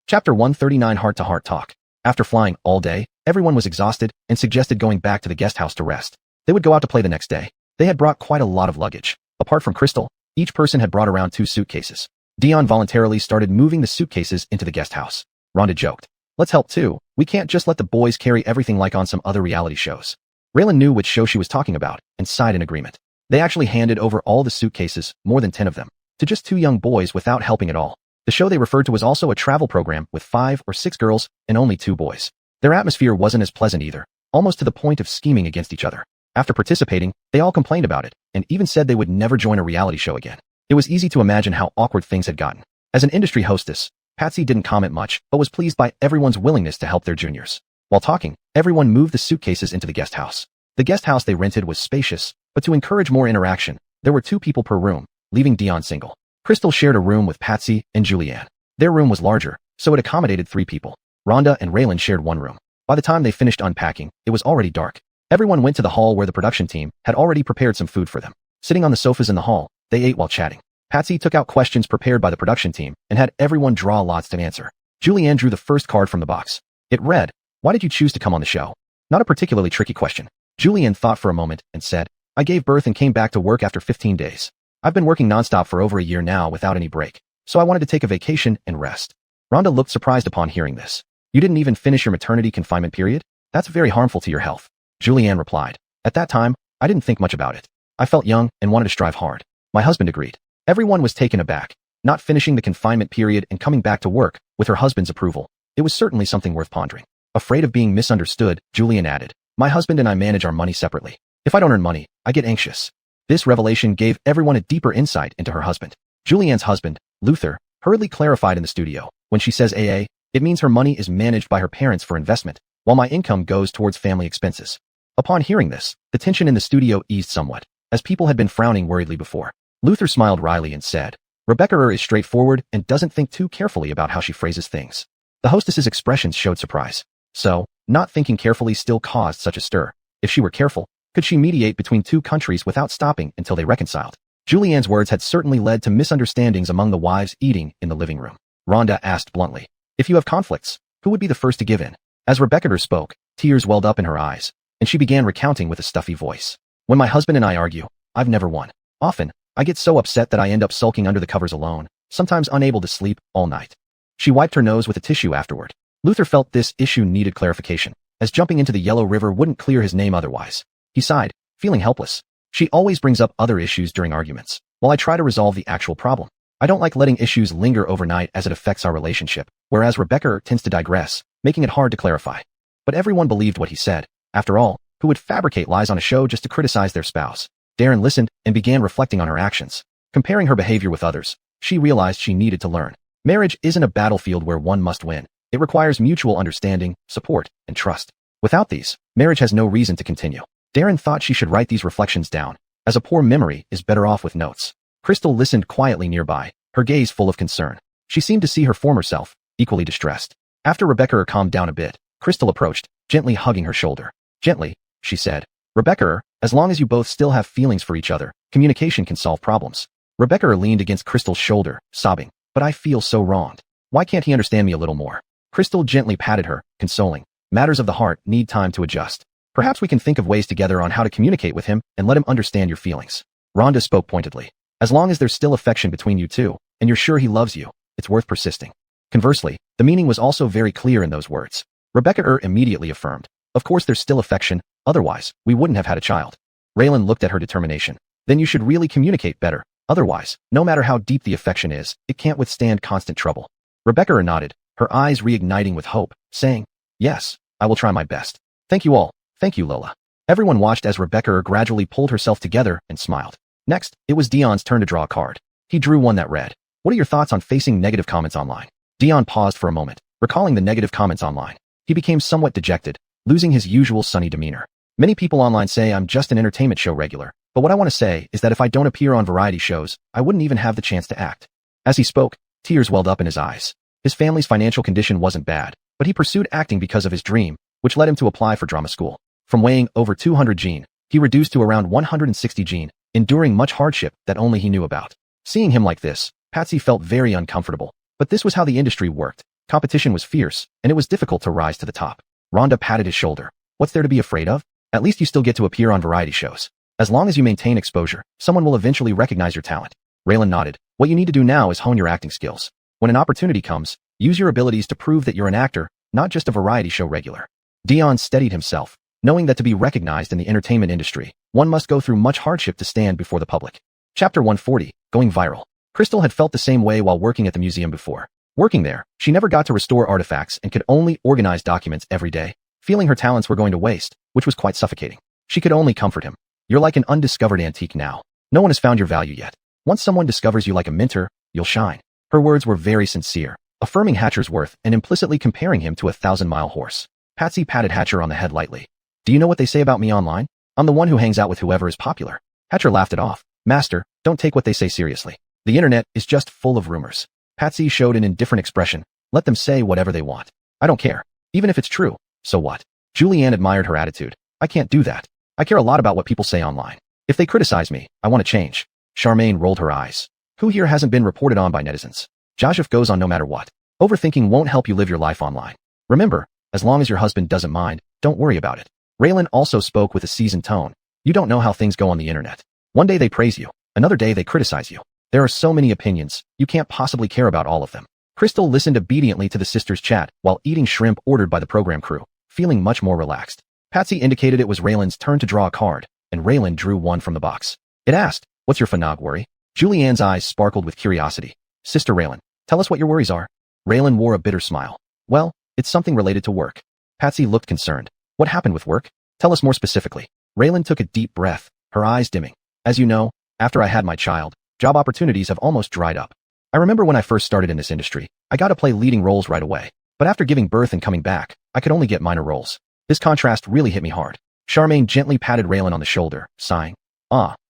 Chapter 139 Heart-to-Heart Talk. After flying all day, everyone was exhausted and suggested going back to the guest house to rest. They would go out to play the next day. They had brought quite a lot of luggage. Apart from Crystal, each person had brought around 2 suitcases. Dion voluntarily started moving the suitcases into the guest house. Rhonda joked, let's help too. We can't just let the boys carry everything like on some other reality shows. Raylan knew which show she was talking about and sighed in agreement. They actually handed over all the suitcases, more than 10 of them, to just 2 young boys without helping at all. The show they referred to was also a travel program with 5 or 6 girls and only 2 boys. Their atmosphere wasn't as pleasant either, almost to the point of scheming against each other. After participating, they all complained about it and even said they would never join a reality show again. It was easy to imagine how awkward things had gotten. As an industry hostess, Patsy didn't comment much but was pleased by everyone's willingness to help their juniors. While talking, everyone moved the suitcases into the guest house. The guest house they rented was spacious, but to encourage more interaction, there were 2 people per room, leaving Dion single. Crystal shared a room with Patsy and Julianne. Their room was larger, so it accommodated 3 people. Rhonda and Raylan shared one room. By the time they finished unpacking, it was already dark. Everyone went to the hall where the production team had already prepared some food for them. Sitting on the sofas in the hall, they ate while chatting. Patsy took out questions prepared by the production team and had everyone draw lots to answer. Julianne drew the first card from the box. It read, why did you choose to come on the show? Not a particularly tricky question. Julianne thought for a moment and said, I gave birth and came back to work after 15 days. I've been working nonstop for over a year now without any break, so I wanted to take a vacation and rest. Rhonda looked surprised upon hearing this. You didn't even finish your maternity confinement period? That's very harmful to your health. Julianne replied. At that time, I didn't think much about it. I felt young and wanted to strive hard. My husband agreed. Everyone was taken aback. Not finishing the confinement period and coming back to work, with her husband's approval. It was certainly something worth pondering. Afraid of being misunderstood, Julianne added. My husband and I manage our money separately. If I don't earn money, I get anxious. This revelation gave everyone a deeper insight into her husband. Julianne's husband, Luther, hurriedly clarified in the studio. When she says AA, it means her money is managed by her parents for investment, while my income goes towards family expenses. Upon hearing this, the tension in the studio eased somewhat, as people had been frowning worriedly before. Luther smiled wryly and said, Rebecca is straightforward and doesn't think too carefully about how she phrases things. The hostess's expressions showed surprise. So, not thinking carefully still caused such a stir. If she were careful, could she mediate between 2 countries without stopping until they reconciled? Julianne's words had certainly led to misunderstandings among the wives eating in the living room. Rhonda asked bluntly, if you have conflicts, who would be the first to give in? As Rebecca spoke, tears welled up in her eyes, and she began recounting with a stuffy voice. When my husband and I argue, I've never won. Often, I get so upset that I end up sulking under the covers alone, sometimes unable to sleep all night. She wiped her nose with a tissue afterward. Luther felt this issue needed clarification, as jumping into the Yellow River wouldn't clear his name otherwise. He sighed, feeling helpless. She always brings up other issues during arguments, while I try to resolve the actual problem. I don't like letting issues linger overnight as it affects our relationship, whereas Rebecca tends to digress, making it hard to clarify. But everyone believed what he said. After all, who would fabricate lies on a show just to criticize their spouse? Darren listened and began reflecting on her actions. Comparing her behavior with others, she realized she needed to learn. Marriage isn't a battlefield where one must win. It requires mutual understanding, support, and trust. Without these, marriage has no reason to continue. Darren thought she should write these reflections down, as a poor memory is better off with notes. Crystal listened quietly nearby, her gaze full of concern. She seemed to see her former self, equally distressed. After Rebecca calmed down a bit, Crystal approached, gently hugging her shoulder. Gently, she said. Rebecca, as long as you both still have feelings for each other, communication can solve problems. Rebecca leaned against Crystal's shoulder, sobbing. But I feel so wronged. Why can't he understand me a little more? Crystal gently patted her, consoling. Matters of the heart need time to adjust. Perhaps we can think of ways together on how to communicate with him and let him understand your feelings. Rhonda spoke pointedly. As long as there's still affection between you two, and you're sure he loves you, it's worth persisting. Conversely, the meaning was also very clear in those words. Rebecca immediately affirmed. Of course there's still affection, otherwise, we wouldn't have had a child. Raylan looked at her determination. Then you should really communicate better. Otherwise, no matter how deep the affection is, it can't withstand constant trouble. Rebecca nodded, her eyes reigniting with hope, saying, yes, I will try my best. Thank you all. Thank you, Lola. Everyone watched as Rebecca gradually pulled herself together and smiled. Next, it was Dion's turn to draw a card. He drew one that read, what are your thoughts on facing negative comments online? Dion paused for a moment, recalling the negative comments online. He became somewhat dejected, losing his usual sunny demeanor. Many people online say I'm just an entertainment show regular. But what I want to say is that if I don't appear on variety shows, I wouldn't even have the chance to act. As he spoke, tears welled up in his eyes. His family's financial condition wasn't bad, but he pursued acting because of his dream, which led him to apply for drama school. From weighing over 200 gene, he reduced to around 160 gene, enduring much hardship that only he knew about. Seeing him like this, Patsy felt very uncomfortable. But this was how the industry worked. Competition was fierce, and it was difficult to rise to the top. Rhonda patted his shoulder. What's there to be afraid of? At least you still get to appear on variety shows. As long as you maintain exposure, someone will eventually recognize your talent. Raylan nodded. What you need to do now is hone your acting skills. When an opportunity comes, use your abilities to prove that you're an actor, not just a variety show regular. Dion steadied himself, knowing that to be recognized in the entertainment industry, one must go through much hardship to stand before the public. Chapter 140, Going Viral. Crystal had felt the same way while working at the museum before. Working there, she never got to restore artifacts and could only organize documents every day, feeling her talents were going to waste, which was quite suffocating. She could only comfort him. You're like an undiscovered antique now. No one has found your value yet. Once someone discovers you like a minter, you'll shine. Her words were very sincere, affirming Hatcher's worth and implicitly comparing him to a 1,000-mile horse. Patsy patted Hatcher on the head lightly. Do you know what they say about me online? I'm the one who hangs out with whoever is popular. Hatcher laughed it off. Master, don't take what they say seriously. The internet is just full of rumors. Patsy showed an indifferent expression. Let them say whatever they want. I don't care. Even if it's true, so what? Julianne admired her attitude. I can't do that. I care a lot about what people say online. If they criticize me, I want to change. Charmaine rolled her eyes. Who here hasn't been reported on by netizens? Joseph goes on no matter what. Overthinking won't help you live your life online. Remember, as long as your husband doesn't mind, don't worry about it. Raylan also spoke with a seasoned tone. You don't know how things go on the internet. One day they praise you, another day they criticize you. There are so many opinions, you can't possibly care about all of them. Crystal listened obediently to the sisters' chat while eating shrimp ordered by the program crew, feeling much more relaxed. Patsy indicated it was Raylan's turn to draw a card, and Raylan drew one from the box. It asked, what's your phenog worry? Julianne's eyes sparkled with curiosity. Sister Raylan, tell us what your worries are. Raylan wore a bitter smile. Well, it's something related to work. Patsy looked concerned. What happened with work? Tell us more specifically. Raylan took a deep breath, her eyes dimming. As you know, after I had my child, job opportunities have almost dried up. I remember when I first started in this industry, I got to play leading roles right away. But after giving birth and coming back, I could only get minor roles. This contrast really hit me hard. Charmaine gently patted Raylan on the shoulder, sighing.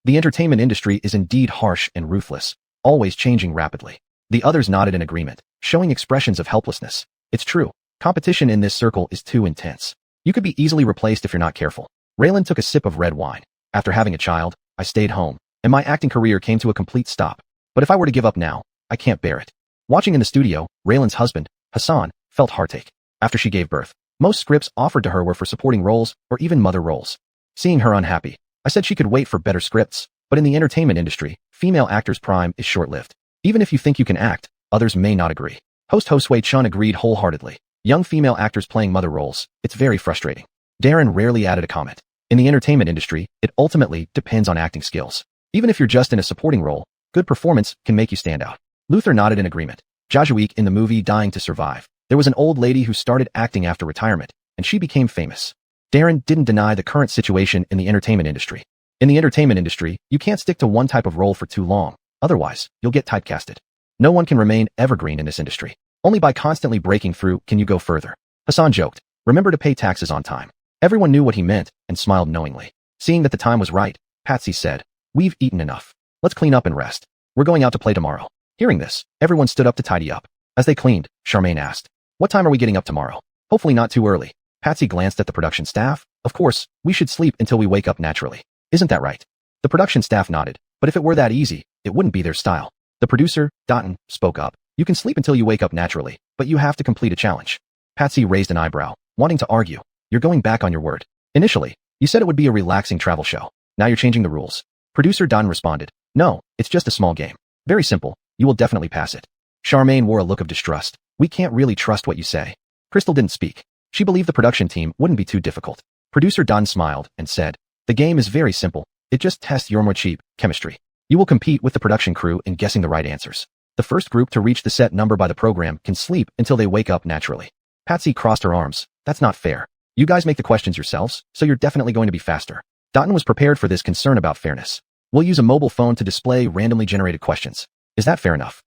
The entertainment industry is indeed harsh and ruthless, always changing rapidly. The others nodded in agreement, showing expressions of helplessness. It's true. Competition in this circle is too intense. You could be easily replaced if you're not careful. Raylan took a sip of red wine. After having a child, I stayed home, and my acting career came to a complete stop. But if I were to give up now, I can't bear it. Watching in the studio, Raylan's husband, Hassan, felt heartache. After she gave birth, most scripts offered to her were for supporting roles or even mother roles. Seeing her unhappy, I said she could wait for better scripts, but in the entertainment industry, female actors' prime is short-lived. Even if you think you can act, others may not agree. Host Hosway Chun agreed wholeheartedly. Young female actors playing mother roles, it's very frustrating. Darren rarely added a comment. In the entertainment industry, it ultimately depends on acting skills. Even if you're just in a supporting role, good performance can make you stand out. Luther nodded in agreement. Jajuik in the movie Dying to Survive. There was an old lady who started acting after retirement, and she became famous. Darren didn't deny the current situation in the entertainment industry. In the entertainment industry, you can't stick to one type of role for too long, otherwise, you'll get typecasted. No one can remain evergreen in this industry. Only by constantly breaking through can you go further. Hassan joked, remember to pay taxes on time. Everyone knew what he meant and smiled knowingly. Seeing that the time was right, Patsy said, we've eaten enough. Let's clean up and rest. We're going out to play tomorrow. Hearing this, everyone stood up to tidy up. As they cleaned, Charmaine asked, what time are we getting up tomorrow? Hopefully not too early. Patsy glanced at the production staff. Of course, we should sleep until we wake up naturally. Isn't that right? The production staff nodded, but if it were that easy, it wouldn't be their style. The producer, Dotton, spoke up. You can sleep until you wake up naturally, but you have to complete a challenge. Patsy raised an eyebrow, wanting to argue. You're going back on your word. Initially, you said it would be a relaxing travel show. Now you're changing the rules. Producer Dotton responded. No, it's just a small game. Very simple. You will definitely pass it. Charmaine wore a look of distrust. We can't really trust what you say. Crystal didn't speak. She believed the production team wouldn't be too difficult. Producer Dotton smiled and said, the game is very simple. It just tests your more cheap chemistry. You will compete with the production crew in guessing the right answers. The first group to reach the set number by the program can sleep until they wake up naturally. Patsy crossed her arms. That's not fair. You guys make the questions yourselves, so you're definitely going to be faster. Dotton was prepared for this concern about fairness. We'll use a mobile phone to display randomly generated questions. Is that fair enough?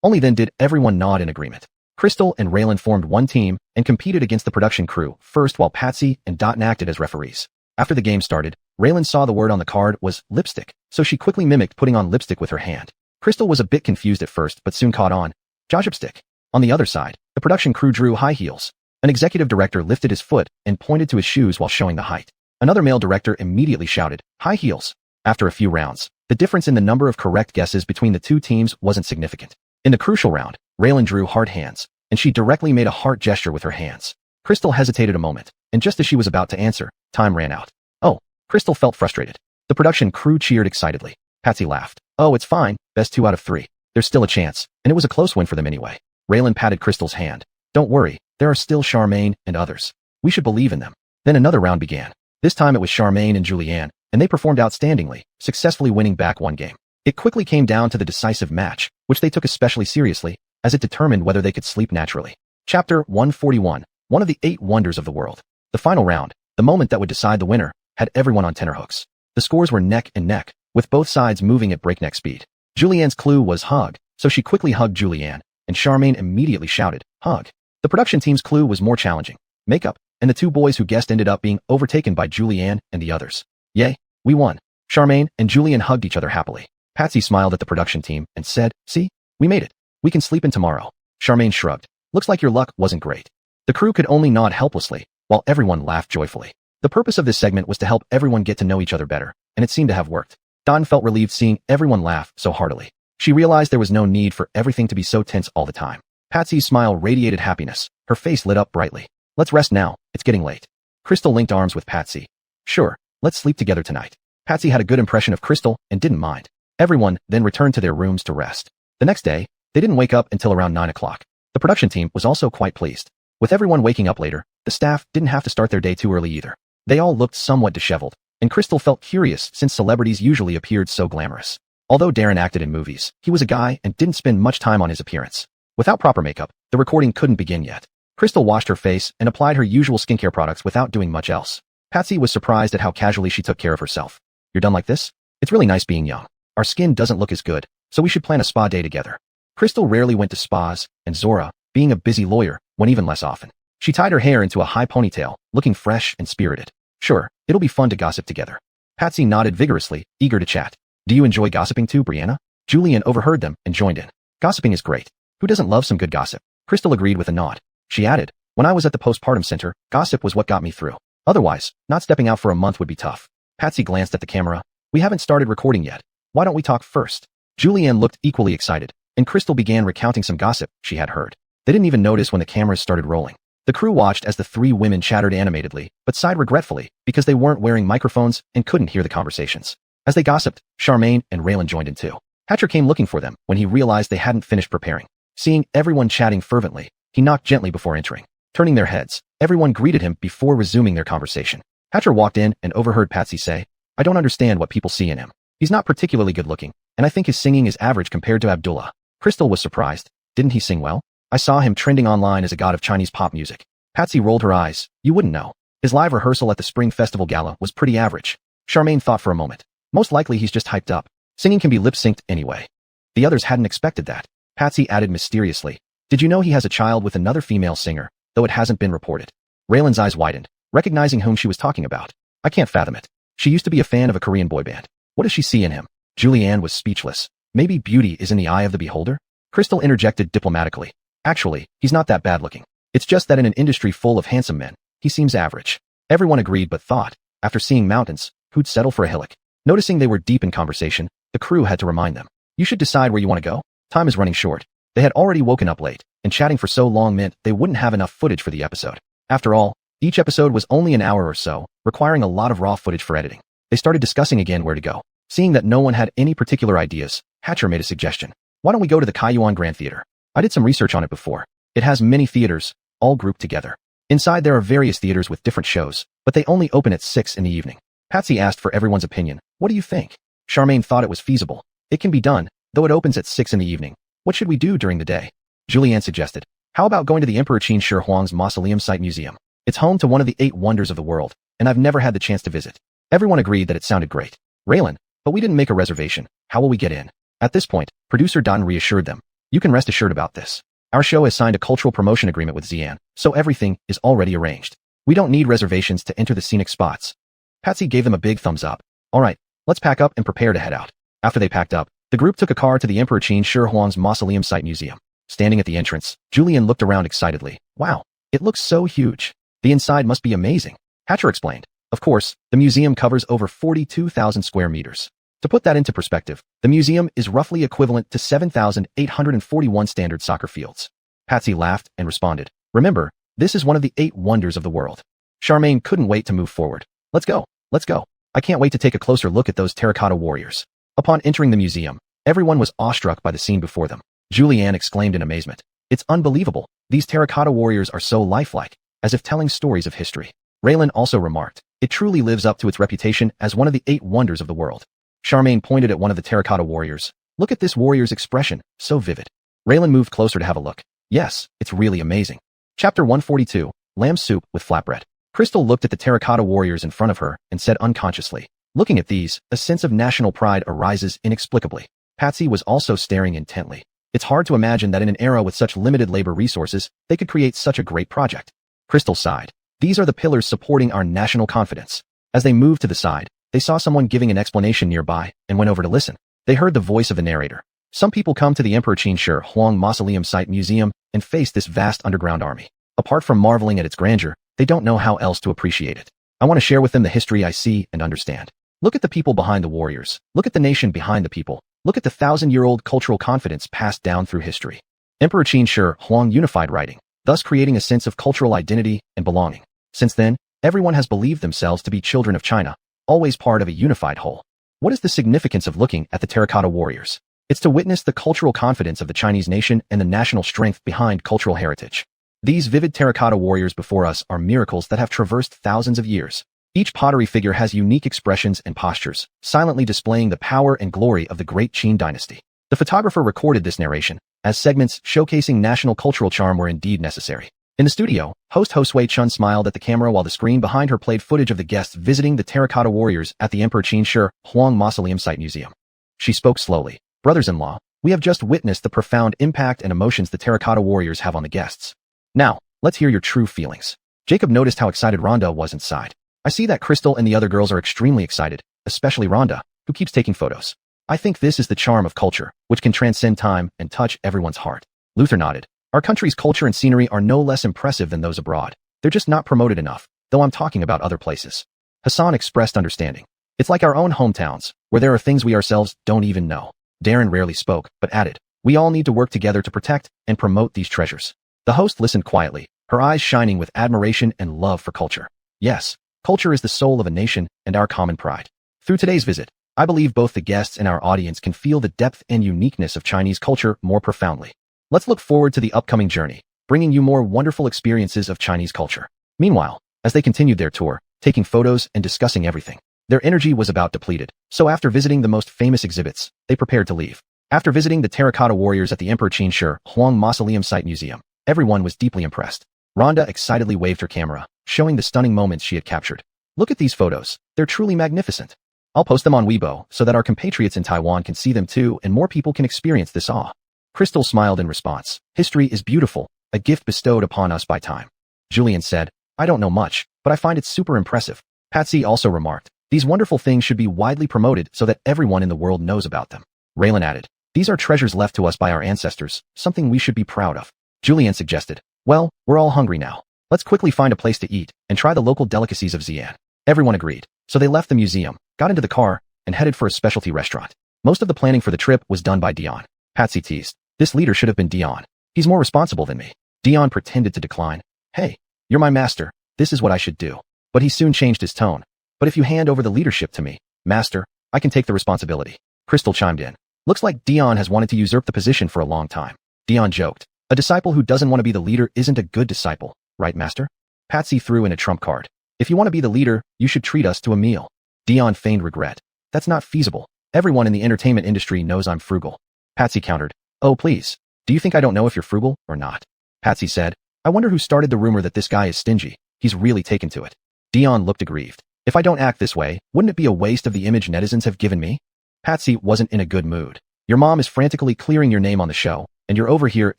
Only then did everyone nod in agreement. Crystal and Raylan formed one team and competed against the production crew first while Patsy and Dotton acted as referees. After the game started, Raylan saw the word on the card was lipstick, so she quickly mimicked putting on lipstick with her hand. Crystal was a bit confused at first but soon caught on. Jajipstick. On the other side, the production crew drew high heels. An executive director lifted his foot and pointed to his shoes while showing the height. Another male director immediately shouted, high heels. After a few rounds, the difference in the number of correct guesses between the two teams wasn't significant. In the crucial round, Raylan drew heart hands, and she directly made a heart gesture with her hands. Crystal hesitated a moment, and just as she was about to answer, time ran out. Oh, Crystal felt frustrated. The production crew cheered excitedly. Patsy laughed. Oh, it's fine, best 2 out of 3. There's still a chance, and it was a close win for them anyway. Raylan patted Crystal's hand. Don't worry, there are still Charmaine and others. We should believe in them. Then another round began. This time it was Charmaine and Julianne, and they performed outstandingly, successfully winning back one game. It quickly came down to the decisive match, which they took especially seriously, as it determined whether they could sleep naturally. Chapter 141, one of the 8 wonders of the world. The final round, the moment that would decide the winner, had everyone on tenterhooks. The scores were neck and neck, with both sides moving at breakneck speed. Julianne's clue was hug, so she quickly hugged Julianne, and Charmaine immediately shouted, hug. The production team's clue was more challenging, makeup, and the 2 boys who guessed ended up being overtaken by Julianne and the others. Yay, we won. Charmaine and Julianne hugged each other happily. Patsy smiled at the production team and said, see, we made it. We can sleep in tomorrow. Charmaine shrugged. Looks like your luck wasn't great. The crew could only nod helplessly, while everyone laughed joyfully. The purpose of this segment was to help everyone get to know each other better, and it seemed to have worked. Dawn felt relieved seeing everyone laugh so heartily. She realized there was no need for everything to be so tense all the time. Patsy's smile radiated happiness. Her face lit up brightly. Let's rest now, it's getting late. Crystal linked arms with Patsy. Sure, let's sleep together tonight. Patsy had a good impression of Crystal and didn't mind. Everyone then returned to their rooms to rest. The next day, they didn't wake up until around 9 o'clock. The production team was also quite pleased. With everyone waking up later, the staff didn't have to start their day too early either. They all looked somewhat disheveled, and Crystal felt curious since celebrities usually appeared so glamorous. Although Darren acted in movies, he was a guy and didn't spend much time on his appearance. Without proper makeup, the recording couldn't begin yet. Crystal washed her face and applied her usual skincare products without doing much else. Patsy was surprised at how casually she took care of herself. You're done like this? It's really nice being young. Our skin doesn't look as good, so we should plan a spa day together. Crystal rarely went to spas, and Zora, being a busy lawyer, went even less often. She tied her hair into a high ponytail, looking fresh and spirited. Sure, it'll be fun to gossip together. Patsy nodded vigorously, eager to chat. Do you enjoy gossiping too, Brianna? Julian overheard them and joined in. Gossiping is great. Who doesn't love some good gossip? Crystal agreed with a nod. She added, when I was at the postpartum center, gossip was what got me through. Otherwise, not stepping out for a month would be tough. Patsy glanced at the camera. We haven't started recording yet. Why don't we talk first? Julianne looked equally excited, and Crystal began recounting some gossip she had heard. They didn't even notice when the cameras started rolling. The crew watched as the 3 women chattered animatedly, but sighed regretfully because they weren't wearing microphones and couldn't hear the conversations. As they gossiped, Charmaine and Raylan joined in too. Hatcher came looking for them when he realized they hadn't finished preparing. Seeing everyone chatting fervently, he knocked gently before entering. Turning their heads, everyone greeted him before resuming their conversation. Hatcher walked in and overheard Patsy say, I don't understand what people see in him. He's not particularly good looking, and I think his singing is average compared to Abdullah. Crystal was surprised. Didn't he sing well? I saw him trending online as a god of Chinese pop music. Patsy rolled her eyes. You wouldn't know. His live rehearsal at the Spring Festival Gala was pretty average. Charmaine thought for a moment. Most likely he's just hyped up. Singing can be lip-synced anyway. The others hadn't expected that. Patsy added mysteriously. Did you know he has a child with another female singer, though it hasn't been reported? Raylan's eyes widened, recognizing whom she was talking about. I can't fathom it. She used to be a fan of a Korean boy band. What does she see in him? Julianne was speechless. Maybe beauty is in the eye of the beholder? Crystal interjected diplomatically. Actually, he's not that bad looking. It's just that in an industry full of handsome men, he seems average. Everyone agreed but thought, after seeing mountains, who'd settle for a hillock. Noticing they were deep in conversation, the crew had to remind them. You should decide where you want to go. Time is running short. They had already woken up late, and chatting for so long meant they wouldn't have enough footage for the episode. After all, each episode was only an hour or so, requiring a lot of raw footage for editing. They started discussing again where to go. Seeing that no one had any particular ideas, Hatcher made a suggestion. Why don't we go to the Kaiyuan Grand Theater? I did some research on it before. It has many theaters, all grouped together. Inside there are various theaters with different shows, but they only open at 6 in the evening. Patsy asked for everyone's opinion. What do you think? Charmaine thought it was feasible. It can be done, though it opens at 6 in the evening. What should we do during the day? Julianne suggested. How about going to the Emperor Qin Shi Huang's Mausoleum Site Museum? It's home to one of the 8 wonders of the world, and I've never had the chance to visit. Everyone agreed that it sounded great. Raylan, but we didn't make a reservation. How will we get in? At this point, producer Don reassured them. You can rest assured about this. Our show has signed a cultural promotion agreement with Xi'an, so everything is already arranged. We don't need reservations to enter the scenic spots. Patsy gave them a big thumbs up. All right, let's pack up and prepare to head out. After they packed up, the group took a car to the Emperor Qin Shi Huang's Mausoleum Site Museum. Standing at the entrance, Julian looked around excitedly. Wow, it looks so huge. The inside must be amazing. Hatcher explained. Of course, the museum covers over 42,000 square meters. To put that into perspective, the museum is roughly equivalent to 7,841 standard soccer fields. Patsy laughed and responded. Remember, this is one of the 8 wonders of the world. Charmaine couldn't wait to move forward. Let's go. Let's go. I can't wait to take a closer look at those terracotta warriors. Upon entering the museum, everyone was awestruck by the scene before them. Julianne exclaimed in amazement. It's unbelievable. These terracotta warriors are so lifelike, as if telling stories of history. Raylan also remarked. It truly lives up to its reputation as one of the 8 wonders of the world. Charmaine pointed at one of the terracotta warriors. Look at this warrior's expression, so vivid. Raylan moved closer to have a look. Yes, it's really amazing. Chapter 142, Lamb Soup with Flatbread. Crystal looked at the terracotta warriors in front of her and said unconsciously. Looking at these, a sense of national pride arises inexplicably. Patsy was also staring intently. It's hard to imagine that in an era with such limited labor resources, they could create such a great project. Crystal sighed. These are the pillars supporting our national confidence. As they moved to the side, they saw someone giving an explanation nearby and went over to listen. They heard the voice of the narrator. Some people come to the Emperor Qin Shi Huang Mausoleum Site Museum and face this vast underground army. Apart from marveling at its grandeur, they don't know how else to appreciate it. I want to share with them the history I see and understand. Look at the people behind the warriors. Look at the nation behind the people. Look at the 1,000-year-old cultural confidence passed down through history. Emperor Qin Shi Huang unified writing, thus creating a sense of cultural identity and belonging. Since then, everyone has believed themselves to be children of China, always part of a unified whole. What is the significance of looking at the terracotta warriors? It's to witness the cultural confidence of the Chinese nation and the national strength behind cultural heritage. These vivid terracotta warriors before us are miracles that have traversed thousands of years. Each pottery figure has unique expressions and postures, silently displaying the power and glory of the great Qin dynasty. The photographer recorded this narration, as segments showcasing national cultural charm were indeed necessary. In the studio, host Ho Sui-chun smiled at the camera while the screen behind her played footage of the guests visiting the terracotta warriors at the Emperor Qin Shi Huang Mausoleum Site Museum. She spoke slowly. Brothers-in-law, we have just witnessed the profound impact and emotions the terracotta warriors have on the guests. Now, let's hear your true feelings. Jacob noticed how excited Rhonda was inside. I see that Crystal and the other girls are extremely excited, especially Rhonda, who keeps taking photos. I think this is the charm of culture, which can transcend time and touch everyone's heart. Luther nodded. Our country's culture and scenery are no less impressive than those abroad. They're just not promoted enough, though I'm talking about other places. Hassan expressed understanding. It's like our own hometowns, where there are things we ourselves don't even know. Darren rarely spoke, but added, we all need to work together to protect and promote these treasures. The host listened quietly, her eyes shining with admiration and love for culture. Yes, culture is the soul of a nation and our common pride. Through today's visit, I believe both the guests and our audience can feel the depth and uniqueness of Chinese culture more profoundly. Let's look forward to the upcoming journey, bringing you more wonderful experiences of Chinese culture. Meanwhile, as they continued their tour, taking photos and discussing everything, their energy was about depleted. So after visiting the most famous exhibits, they prepared to leave. After visiting the terracotta warriors at the Emperor Qin Shi Huang Mausoleum Site Museum, everyone was deeply impressed. Rhonda excitedly waved her camera, showing the stunning moments she had captured. Look at these photos. They're truly magnificent. I'll post them on Weibo so that our compatriots in Taiwan can see them too and more people can experience this awe. Crystal smiled in response. History is beautiful, a gift bestowed upon us by time. Julian said, I don't know much, but I find it super impressive. Patsy also remarked, these wonderful things should be widely promoted so that everyone in the world knows about them. Raylan added, these are treasures left to us by our ancestors, something we should be proud of. Julian suggested, well, we're all hungry now. Let's quickly find a place to eat and try the local delicacies of Xi'an. Everyone agreed, so they left the museum, got into the car, and headed for a specialty restaurant. Most of the planning for the trip was done by Dion. Patsy teased, this leader should have been Dion. He's more responsible than me. Dion pretended to decline. Hey, you're my master, this is what I should do. But he soon changed his tone. But if you hand over the leadership to me, master, I can take the responsibility. Crystal chimed in. Looks like Dion has wanted to usurp the position for a long time. Dion joked. A disciple who doesn't want to be the leader isn't a good disciple, right, master? Patsy threw in a trump card. If you want to be the leader, you should treat us to a meal. Dion feigned regret. That's not feasible. Everyone in the entertainment industry knows I'm frugal. Patsy countered. Oh, please. Do you think I don't know if you're frugal or not? Patsy said. I wonder who started the rumor that this guy is stingy. He's really taken to it. Dion looked aggrieved. If I don't act this way, wouldn't it be a waste of the image netizens have given me? Patsy wasn't in a good mood. Your mom is frantically clearing your name on the show, and you're over here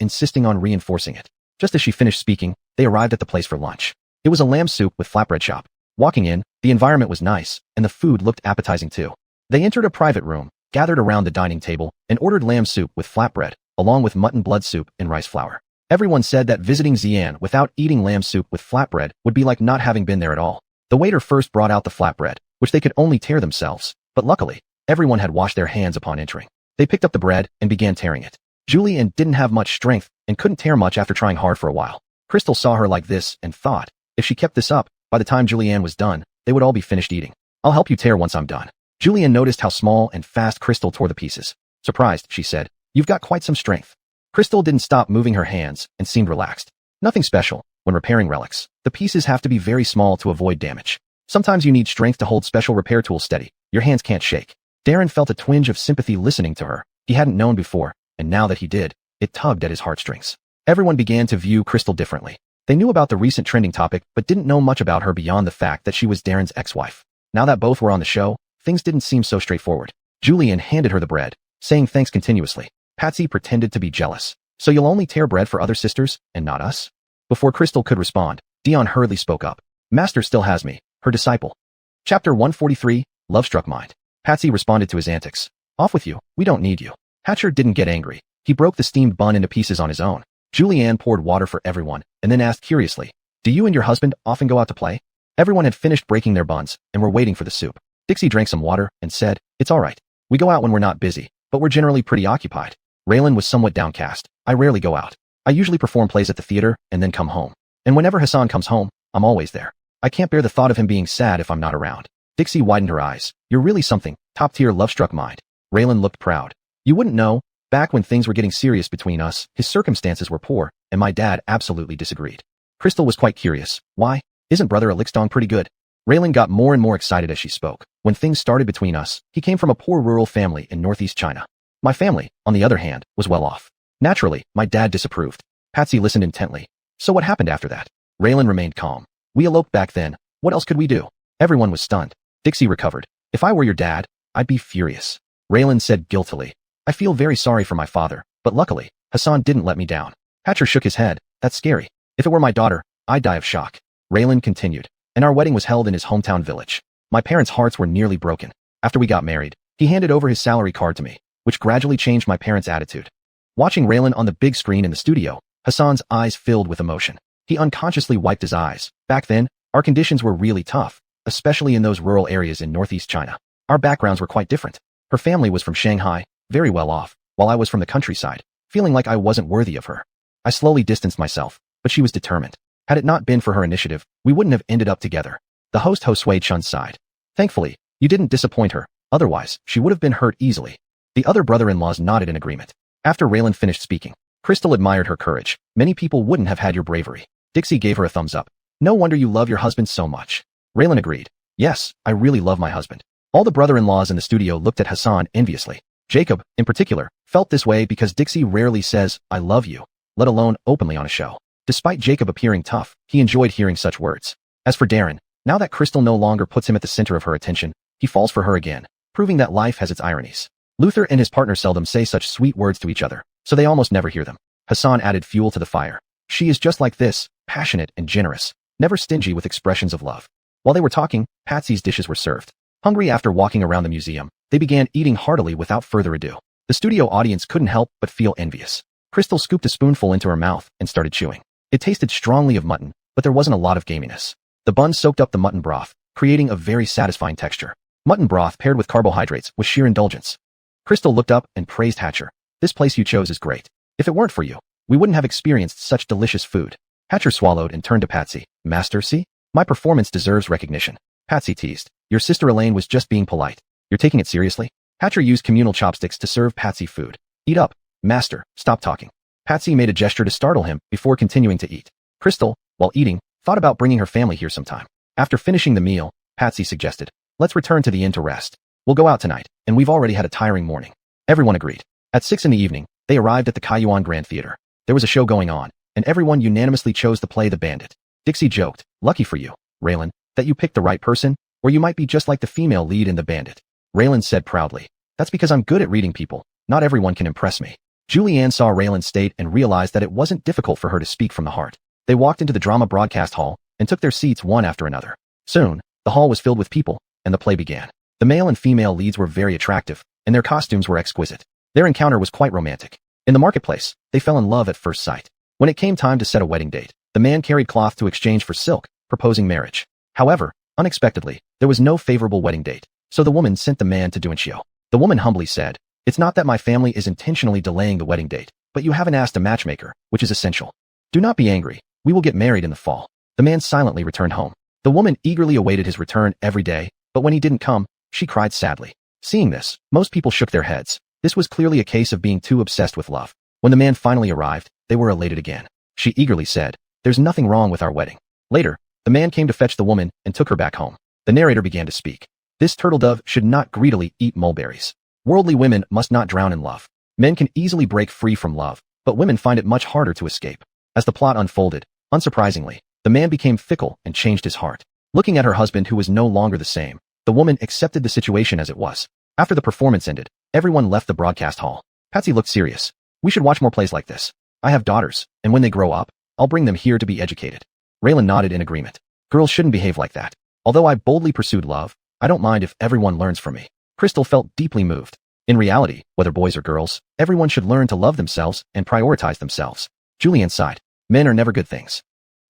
insisting on reinforcing it. Just as she finished speaking, they arrived at the place for lunch. It was a lamb soup with flatbread shop. Walking in, the environment was nice, and the food looked appetizing too. They entered a private room, gathered around the dining table, and ordered lamb soup with flatbread, along with mutton blood soup and rice flour. Everyone said that visiting Xi'an without eating lamb soup with flatbread would be like not having been there at all. The waiter first brought out the flatbread, which they could only tear themselves, but luckily, everyone had washed their hands upon entering. They picked up the bread and began tearing it. Julian didn't have much strength and couldn't tear much after trying hard for a while. Crystal saw her like this and thought, if she kept this up, by the time Julianne was done, they would all be finished eating. I'll help you tear once I'm done. Julian noticed how small and fast Crystal tore the pieces. Surprised, she said, you've got quite some strength. Crystal didn't stop moving her hands and seemed relaxed. Nothing special. When repairing relics, the pieces have to be very small to avoid damage. Sometimes you need strength to hold special repair tools steady. Your hands can't shake. Darren felt a twinge of sympathy listening to her. He hadn't known before, and now that he did, it tugged at his heartstrings. Everyone began to view Crystal differently. They knew about the recent trending topic but didn't know much about her beyond the fact that she was Darren's ex-wife. Now that both were on the show, things didn't seem so straightforward. Julian handed her the bread, saying thanks continuously. Patsy pretended to be jealous. So you'll only tear bread for other sisters, and not us? Before Crystal could respond, Dion hurriedly spoke up. Master still has me, her disciple. Chapter 143, Love-Struck Mind. Patsy responded to his antics. Off with you, we don't need you. Hatcher didn't get angry. He broke the steamed bun into pieces on his own. Julianne poured water for everyone, and then asked curiously, do you and your husband often go out to play? Everyone had finished breaking their buns, and were waiting for the soup. Dixie drank some water, and said, it's all right. We go out when we're not busy, but we're generally pretty occupied. Raylan was somewhat downcast. I rarely go out. I usually perform plays at the theater, and then come home. And whenever Hassan comes home, I'm always there. I can't bear the thought of him being sad if I'm not around. Dixie widened her eyes. You're really something, top-tier love-struck mind. Raylan looked proud. You wouldn't know. Back when things were getting serious between us, his circumstances were poor, and my dad absolutely disagreed. Crystal was quite curious. Why? Isn't Brother Elixdong pretty good? Raylan got more and more excited as she spoke. When things started between us, he came from a poor rural family in northeast China. My family, on the other hand, was well off. Naturally, my dad disapproved. Patsy listened intently. So what happened after that? Raylan remained calm. We eloped back then. What else could we do? Everyone was stunned. Dixie recovered. If I were your dad, I'd be furious. Raylan said guiltily. I feel very sorry for my father, but luckily, Hassan didn't let me down. Hatcher shook his head. That's scary. If it were my daughter, I'd die of shock. Raylan continued. And our wedding was held in his hometown village. My parents' hearts were nearly broken. After we got married, he handed over his salary card to me, which gradually changed my parents' attitude. Watching Raylan on the big screen in the studio, Hassan's eyes filled with emotion. He unconsciously wiped his eyes. Back then, our conditions were really tough, especially in those rural areas in northeast China. Our backgrounds were quite different. Her family was from Shanghai, very well off, while I was from the countryside, feeling like I wasn't worthy of her. I slowly distanced myself, but she was determined. Had it not been for her initiative, we wouldn't have ended up together. The host Josue Chun sighed. Thankfully, you didn't disappoint her, otherwise, she would have been hurt easily. The other brother-in-laws nodded in agreement. After Raylan finished speaking, Crystal admired her courage. Many people wouldn't have had your bravery. Dixie gave her a thumbs up. No wonder you love your husband so much. Raylan agreed. Yes, I really love my husband. All the brother-in-laws in the studio looked at Hassan enviously. Jacob, in particular, felt this way because Dixie rarely says, I love you, let alone openly on a show. Despite Jacob appearing tough, he enjoyed hearing such words. As for Darren, now that Crystal no longer puts him at the center of her attention, he falls for her again, proving that life has its ironies. Luther and his partner seldom say such sweet words to each other, so they almost never hear them. Hassan added fuel to the fire. She is just like this, passionate and generous, never stingy with expressions of love. While they were talking, Patsy's dishes were served. Hungry after walking around the museum, they began eating heartily without further ado. The studio audience couldn't help but feel envious. Crystal scooped a spoonful into her mouth and started chewing. It tasted strongly of mutton, but there wasn't a lot of gaminess. The bun soaked up the mutton broth, creating a very satisfying texture. Mutton broth paired with carbohydrates was sheer indulgence. Crystal looked up and praised Hatcher. This place you chose is great. If it weren't for you, we wouldn't have experienced such delicious food. Hatcher swallowed and turned to Patsy. Master, see? My performance deserves recognition. Patsy teased. Your sister Elaine was just being polite. You're taking it seriously? Hatcher used communal chopsticks to serve Patsy food. Eat up. Master, stop talking. Patsy made a gesture to startle him before continuing to eat. Crystal, while eating, thought about bringing her family here sometime. After finishing the meal, Patsy suggested, let's return to the inn to rest. We'll go out tonight, and we've already had a tiring morning. Everyone agreed. At 6 p.m, they arrived at the Kayuan Grand Theater. There was a show going on, and everyone unanimously chose to play the bandit. Dixie joked, lucky for you, Raylan, that you picked the right person, or you might be just like the female lead in the bandit. Raylan said proudly, that's because I'm good at reading people. Not everyone can impress me. Julianne saw Raylan's state and realized that it wasn't difficult for her to speak from the heart. They walked into the drama broadcast hall and took their seats one after another. Soon, the hall was filled with people, and the play began. The male and female leads were very attractive, and their costumes were exquisite. Their encounter was quite romantic. In the marketplace, they fell in love at first sight. When it came time to set a wedding date, the man carried cloth to exchange for silk, proposing marriage. However, unexpectedly, there was no favorable wedding date, so the woman sent the man to Duancio. The woman humbly said, it's not that my family is intentionally delaying the wedding date, but you haven't asked a matchmaker, which is essential. Do not be angry. We will get married in the fall. The man silently returned home. The woman eagerly awaited his return every day, but when he didn't come, she cried sadly. Seeing this, most people shook their heads. This was clearly a case of being too obsessed with love. When the man finally arrived, they were elated again. She eagerly said, there's nothing wrong with our wedding. Later, the man came to fetch the woman and took her back home. The narrator began to speak. This turtle dove should not greedily eat mulberries. Worldly women must not drown in love. Men can easily break free from love, but women find it much harder to escape. As the plot unfolded, unsurprisingly, the man became fickle and changed his heart. Looking at her husband who was no longer the same, the woman accepted the situation as it was. After the performance ended, everyone left the broadcast hall. Patsy looked serious. We should watch more plays like this. I have daughters, and when they grow up, I'll bring them here to be educated. Raylan nodded in agreement. Girls shouldn't behave like that. Although I boldly pursued love, I don't mind if everyone learns from me. Crystal felt deeply moved. In reality, whether boys or girls, everyone should learn to love themselves and prioritize themselves. Julian sighed. Men are never good things.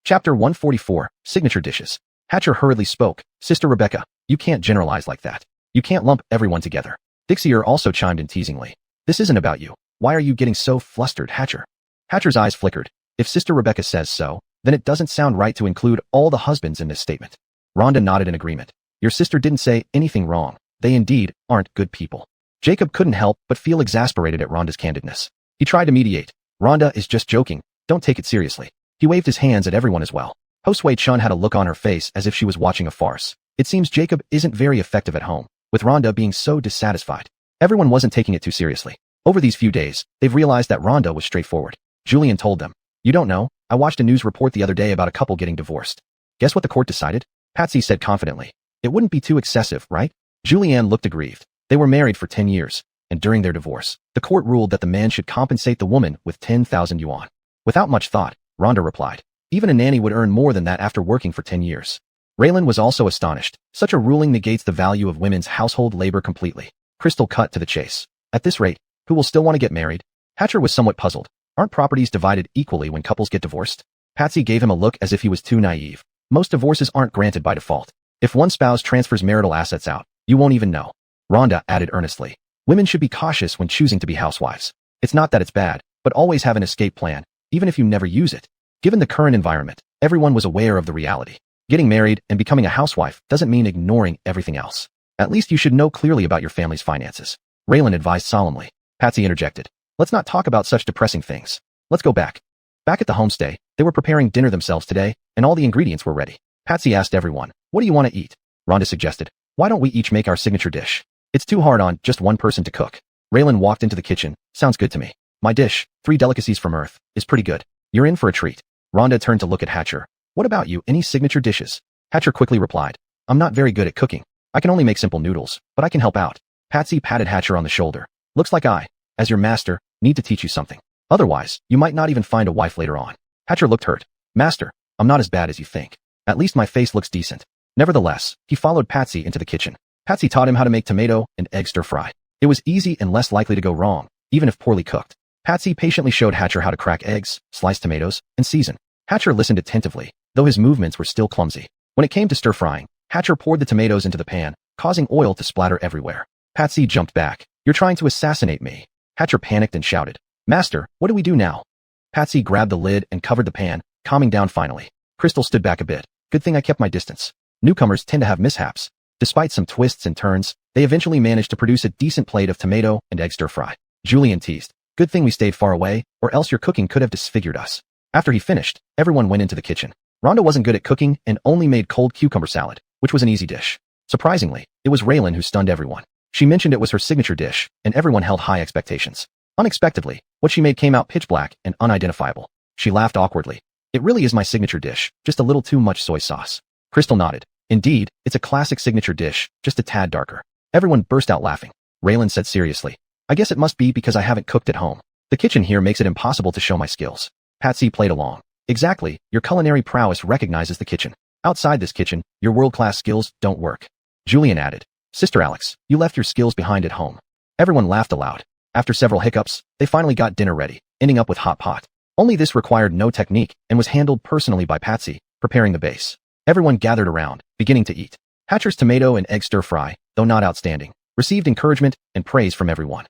Chapter 144, Signature Dishes. Hatcher hurriedly spoke. Sister Rebecca, you can't generalize like that. You can't lump everyone together. Dixier also chimed in teasingly. This isn't about you. Why are you getting so flustered, Hatcher? Hatcher's eyes flickered. If Sister Rebecca says so, then it doesn't sound right to include all the husbands in this statement. Rhonda nodded in agreement. Your sister didn't say anything wrong. They indeed aren't good people. Jacob couldn't help but feel exasperated at Rhonda's candidness. He tried to mediate. Rhonda is just joking. Don't take it seriously. He waved his hands at everyone as well. Hostway Chun had a look on her face as if she was watching a farce. It seems Jacob isn't very effective at home, with Rhonda being so dissatisfied. Everyone wasn't taking it too seriously. Over these few days, they've realized that Rhonda was straightforward. Julian told them, you don't know, I watched a news report the other day about a couple getting divorced. Guess what the court decided? Patsy said confidently. It wouldn't be too excessive, right? Julianne looked aggrieved. They were married for 10 years, and during their divorce, the court ruled that the man should compensate the woman with 10,000 yuan. Without much thought, Rhonda replied, even a nanny would earn more than that after working for 10 years. Raylan was also astonished. Such a ruling negates the value of women's household labor completely. Crystal cut to the chase. At this rate, who will still want to get married? Hatcher was somewhat puzzled. Aren't properties divided equally when couples get divorced? Patsy gave him a look as if he was too naive. Most divorces aren't granted by default. If one spouse transfers marital assets out, you won't even know. Rhonda added earnestly. Women should be cautious when choosing to be housewives. It's not that it's bad, but always have an escape plan, even if you never use it. Given the current environment, everyone was aware of the reality. Getting married and becoming a housewife doesn't mean ignoring everything else. At least you should know clearly about your family's finances. Raylan advised solemnly. Patsy interjected. Let's not talk about such depressing things. Let's go back. Back at the homestay, they were preparing dinner themselves today, and all the ingredients were ready. Patsy asked everyone, what do you want to eat? Rhonda suggested, why don't we each make our signature dish? It's too hard on just one person to cook. Raylan walked into the kitchen. Sounds good to me. My dish, 3 delicacies from Earth, is pretty good. You're in for a treat. Rhonda turned to look at Hatcher. What about you, any signature dishes? Hatcher quickly replied, I'm not very good at cooking. I can only make simple noodles, but I can help out. Patsy patted Hatcher on the shoulder. Looks like I, as your master, need to teach you something. Otherwise, you might not even find a wife later on. Hatcher looked hurt. Master, I'm not as bad as you think. At least my face looks decent. Nevertheless, he followed Patsy into the kitchen. Patsy taught him how to make tomato and egg stir-fry. It was easy and less likely to go wrong, even if poorly cooked. Patsy patiently showed Hatcher how to crack eggs, slice tomatoes, and season. Hatcher listened attentively, though his movements were still clumsy. When it came to stir-frying, Hatcher poured the tomatoes into the pan, causing oil to splatter everywhere. Patsy jumped back. You're trying to assassinate me. Hatcher panicked and shouted. Master, what do we do now? Patsy grabbed the lid and covered the pan, calming down finally. Crystal stood back a bit. Good thing I kept my distance. Newcomers tend to have mishaps. Despite some twists and turns, they eventually managed to produce a decent plate of tomato and egg stir-fry. Julian teased. Good thing we stayed far away, or else your cooking could have disfigured us. After he finished, everyone went into the kitchen. Rhonda wasn't good at cooking and only made cold cucumber salad, which was an easy dish. Surprisingly, it was Raylan who stunned everyone. She mentioned it was her signature dish, and everyone held high expectations. Unexpectedly, what she made came out pitch black and unidentifiable. She laughed awkwardly. It really is my signature dish, just a little too much soy sauce. Crystal nodded. Indeed, it's a classic signature dish, just a tad darker. Everyone burst out laughing. Raylan said seriously, I guess it must be because I haven't cooked at home. The kitchen here makes it impossible to show my skills. Patsy played along. Exactly, your culinary prowess recognizes the kitchen. Outside this kitchen, your world-class skills don't work. Julian added, Sister Alex, you left your skills behind at home. Everyone laughed aloud. After several hiccups, they finally got dinner ready, ending up with hot pot. Only this required no technique and was handled personally by Patsy, preparing the base. Everyone gathered around, beginning to eat. Hatcher's tomato and egg stir-fry, though not outstanding, received encouragement and praise from everyone.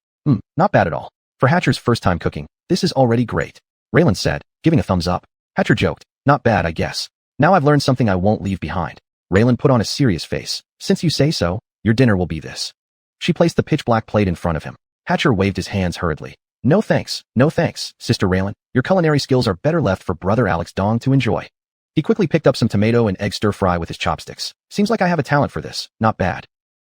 Not bad at all. For Hatcher's first time cooking, this is already great. Raylan said, giving a thumbs up. Hatcher joked, not bad I guess. Now I've learned something I won't leave behind. Raylan put on a serious face. Since you say so, your dinner will be this. She placed the pitch-black plate in front of him. Hatcher waved his hands hurriedly. No thanks, Sister Raylan. Your culinary skills are better left for Brother Alex Dong to enjoy. He quickly picked up some tomato and egg stir-fry with his chopsticks. Seems like I have a talent for this, not bad.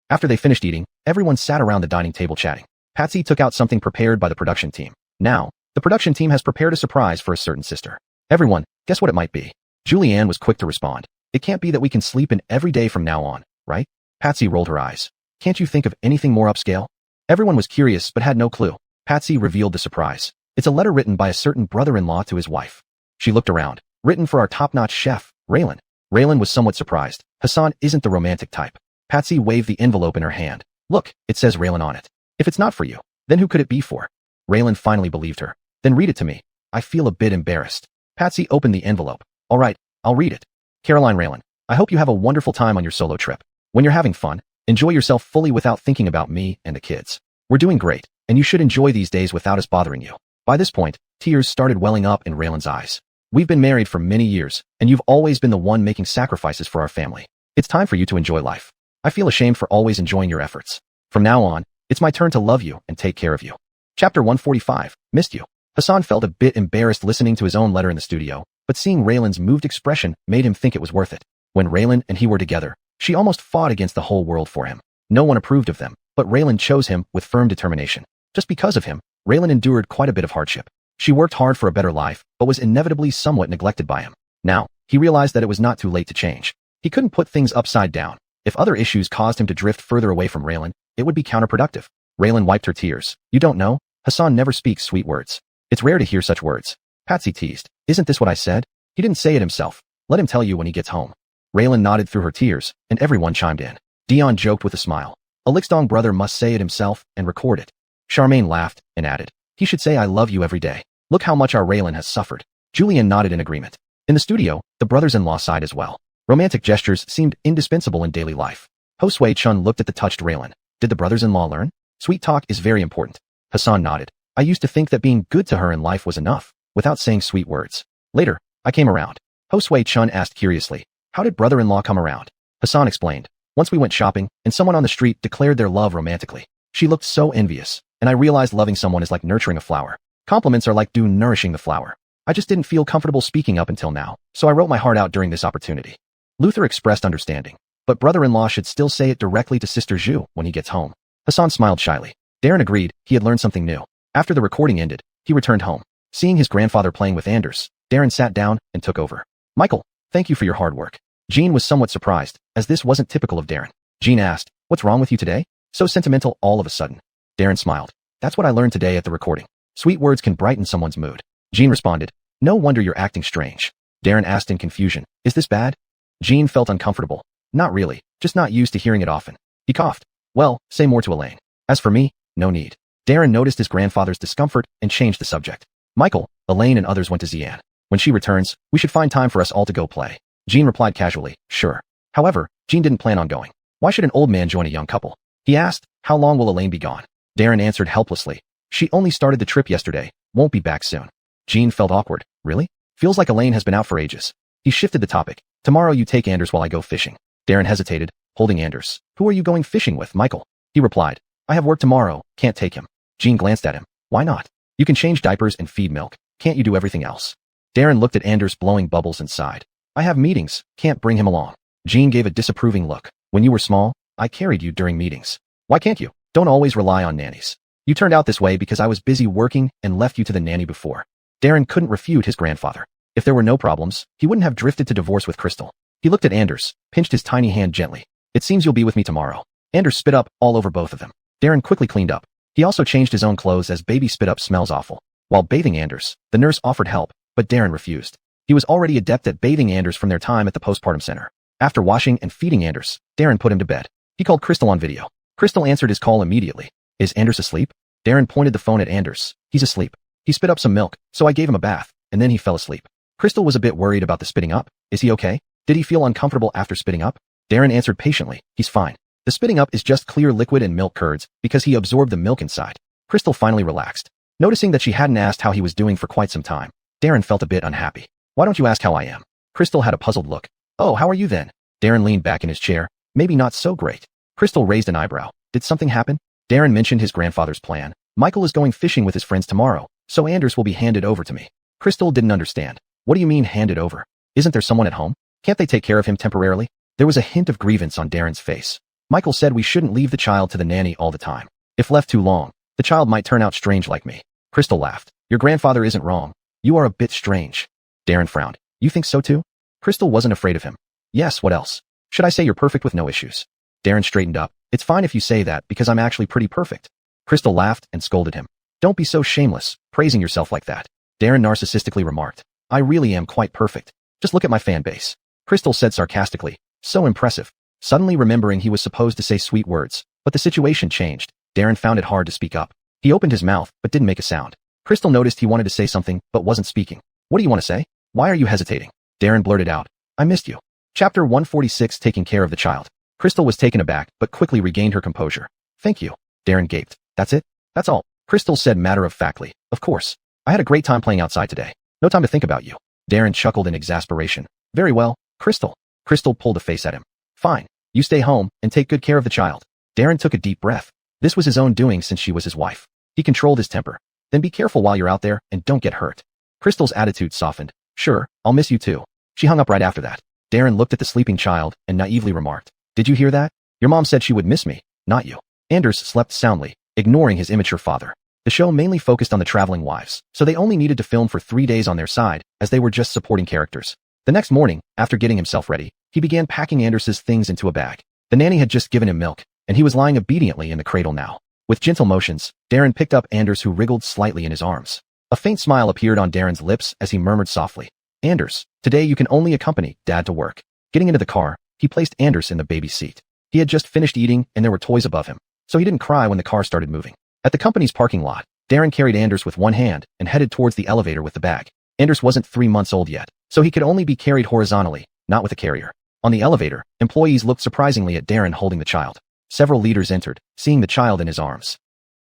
After they finished eating, everyone sat around the dining table chatting. Patsy took out something prepared by the production team. Now, the production team has prepared a surprise for a certain sister. Everyone, guess what it might be? Julianne was quick to respond. It can't be that we can sleep in every day from now on, right? Patsy rolled her eyes. Can't you think of anything more upscale? Everyone was curious but had no clue. Patsy revealed the surprise. It's a letter written by a certain brother-in-law to his wife. She looked around. Written for our top-notch chef, Raylan. Raylan was somewhat surprised. Hassan isn't the romantic type. Patsy waved the envelope in her hand. Look, it says Raylan on it. If it's not for you, then who could it be for? Raylan finally believed her. Then read it to me. I feel a bit embarrassed. Patsy opened the envelope. All right, I'll read it. Caroline Raylan, I hope you have a wonderful time on your solo trip. When you're having fun, enjoy yourself fully without thinking about me and the kids. We're doing great, and you should enjoy these days without us bothering you. By this point, tears started welling up in Raylan's eyes. We've been married for many years, and you've always been the one making sacrifices for our family. It's time for you to enjoy life. I feel ashamed for always enjoying your efforts. From now on, it's my turn to love you and take care of you. Chapter 145, Missed You. Hassan felt a bit embarrassed listening to his own letter in the studio, but seeing Raylan's moved expression made him think it was worth it. When Raylan and he were together, she almost fought against the whole world for him. No one approved of them, but Raylan chose him with firm determination. Just because of him, Raylan endured quite a bit of hardship. She worked hard for a better life, but was inevitably somewhat neglected by him. Now, he realized that it was not too late to change. He couldn't put things upside down. If other issues caused him to drift further away from Raylan, it would be counterproductive. Raylan wiped her tears. You don't know? Hassan never speaks sweet words. It's rare to hear such words. Patsy teased. Isn't this what I said? He didn't say it himself. Let him tell you when he gets home. Raylan nodded through her tears, and everyone chimed in. Dion joked with a smile. A Lixdong brother must say it himself and record it. Charmaine laughed and added, he should say I love you every day. Look how much our Raylan has suffered. Julian nodded in agreement. In the studio, the brothers-in-law sighed as well. Romantic gestures seemed indispensable in daily life. Ho Sui-chun looked at the touched Raylan. Did the brothers-in-law learn? Sweet talk is very important. Hassan nodded. I used to think that being good to her in life was enough, without saying sweet words. Later, I came around. Ho Sui-chun asked curiously, how did brother-in-law come around? Hassan explained. Once we went shopping, and someone on the street declared their love romantically. She looked so envious, and I realized loving someone is like nurturing a flower. Compliments are like dew nourishing the flower. I just didn't feel comfortable speaking up until now, so I wrote my heart out during this opportunity. Luther expressed understanding, but brother-in-law should still say it directly to Sister Zhu when he gets home. Hassan smiled shyly. Darren agreed, he had learned something new. After the recording ended, he returned home. Seeing his grandfather playing with Anders, Darren sat down and took over. Michael, thank you for your hard work. Jean was somewhat surprised, as this wasn't typical of Darren. Jean asked, "What's wrong with you today? So sentimental all of a sudden." Darren smiled. "That's what I learned today at the recording. Sweet words can brighten someone's mood." Jean responded, "No wonder you're acting strange." Darren asked in confusion, "Is this bad?" Jean felt uncomfortable. "Not really, just not used to hearing it often." He coughed. "Well, say more to Elaine. As for me, no need." Darren noticed his grandfather's discomfort and changed the subject. "Michael, Elaine and others went to Xi'an. When she returns, we should find time for us all to go play." Jean replied casually, "Sure." However, Jean didn't plan on going. Why should an old man join a young couple? He asked, "How long will Elaine be gone?" Darren answered helplessly, "She only started the trip yesterday, won't be back soon." Jean felt awkward. "Really? Feels like Elaine has been out for ages." He shifted the topic. "Tomorrow you take Anders while I go fishing." Darren hesitated, holding Anders. "Who are you going fishing with, Michael?" He replied, "I have work tomorrow, can't take him." Jean glanced at him. "Why not? You can change diapers and feed milk. Can't you do everything else?" Darren looked at Anders blowing bubbles and sighed. "I have meetings, can't bring him along." Jean gave a disapproving look. "When you were small, I carried you during meetings. Why can't you? Don't always rely on nannies. You turned out this way because I was busy working and left you to the nanny before." Darren couldn't refute his grandfather. If there were no problems, he wouldn't have drifted to divorce with Crystal. He looked at Anders, pinched his tiny hand gently. "It seems you'll be with me tomorrow." Anders spit up all over both of them. Darren quickly cleaned up. He also changed his own clothes as baby spit up smells awful. While bathing Anders, the nurse offered help, but Darren refused. He was already adept at bathing Anders from their time at the postpartum center. After washing and feeding Anders, Darren put him to bed. He called Crystal on video. Crystal answered his call immediately. "Is Anders asleep?" Darren pointed the phone at Anders. "He's asleep. He spit up some milk, so I gave him a bath, and then he fell asleep." Crystal was a bit worried about the spitting up. "Is he okay? Did he feel uncomfortable after spitting up?" Darren answered patiently, "He's fine. The spitting up is just clear liquid and milk curds because he absorbed the milk inside." Crystal finally relaxed. Noticing that she hadn't asked how he was doing for quite some time, Darren felt a bit unhappy. "Why don't you ask how I am?" Crystal had a puzzled look. "Oh, how are you then?" Darren leaned back in his chair. "Maybe not so great." Crystal raised an eyebrow. "Did something happen?" Darren mentioned his grandfather's plan. "Michael is going fishing with his friends tomorrow, so Anders will be handed over to me." Crystal didn't understand. "What do you mean handed over? Isn't there someone at home? Can't they take care of him temporarily?" There was a hint of grievance on Darren's face. "Michael said we shouldn't leave the child to the nanny all the time. If left too long, the child might turn out strange like me." Crystal laughed. "Your grandfather isn't wrong. You are a bit strange." Darren frowned. "You think so too?" Crystal wasn't afraid of him. "Yes, what else? Should I say you're perfect with no issues?" Darren straightened up. "It's fine if you say that because I'm actually pretty perfect." Crystal laughed and scolded him. "Don't be so shameless, praising yourself like that." Darren narcissistically remarked. "I really am quite perfect. Just look at my fan base." Crystal said sarcastically. "So impressive." Suddenly remembering he was supposed to say sweet words, but the situation changed. Darren found it hard to speak up. He opened his mouth, but didn't make a sound. Crystal noticed he wanted to say something, but wasn't speaking. "What do you want to say? Why are you hesitating?" Darren blurted out. "I missed you." Chapter 146, Taking Care of the Child. Crystal was taken aback, but quickly regained her composure. "Thank you." Darren gaped. "That's it? That's all?" Crystal said matter-of-factly. "Of course. I had a great time playing outside today. No time to think about you." Darren chuckled in exasperation. "Very well, Crystal." Crystal pulled a face at him. "Fine. You stay home and take good care of the child." Darren took a deep breath. This was his own doing since she was his wife. He controlled his temper. "Then be careful while you're out there and don't get hurt." Crystal's attitude softened. "Sure, I'll miss you too." She hung up right after that. Darren looked at the sleeping child and naively remarked, "Did you hear that? Your mom said she would miss me, not you." Anders slept soundly, ignoring his immature father. The show mainly focused on the traveling wives, so they only needed to film for 3 days on their side, as they were just supporting characters. The next morning, after getting himself ready, he began packing Anders's things into a bag. The nanny had just given him milk, and he was lying obediently in the cradle now. With gentle motions, Darren picked up Anders, who wriggled slightly in his arms. A faint smile appeared on Darren's lips as he murmured softly, "Anders, today you can only accompany Dad to work." Getting into the car, he placed Anders in the baby seat. He had just finished eating and there were toys above him, so he didn't cry when the car started moving. At the company's parking lot, Darren carried Anders with one hand and headed towards the elevator with the bag. Anders wasn't 3 months old yet, so he could only be carried horizontally, not with a carrier. On the elevator, employees looked surprisingly at Darren holding the child. Several leaders entered, seeing the child in his arms.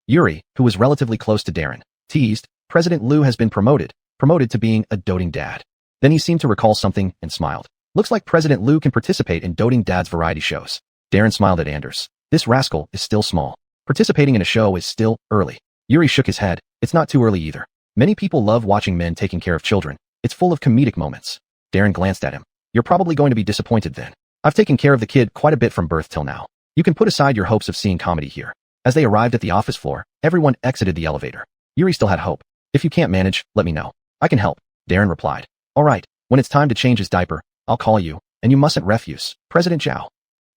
Yuri, who was relatively close to Darren, teased, "President Liu has been promoted to being a doting dad." Then he seemed to recall something and smiled. "Looks like President Liu can participate in doting dad's variety shows." Darren smiled at Anders. "This rascal is still small. Participating in a show is still early." Yuri shook his head. "It's not too early either. Many people love watching men taking care of children. It's full of comedic moments." Darren glanced at him. "You're probably going to be disappointed then. I've taken care of the kid quite a bit from birth till now. You can put aside your hopes of seeing comedy here." As they arrived at the office floor, everyone exited the elevator. Yuri still had hope. "If you can't manage, let me know. I can help," Darren replied. "All right, when it's time to change his diaper, I'll call you." and you mustn't refuse, President Zhao.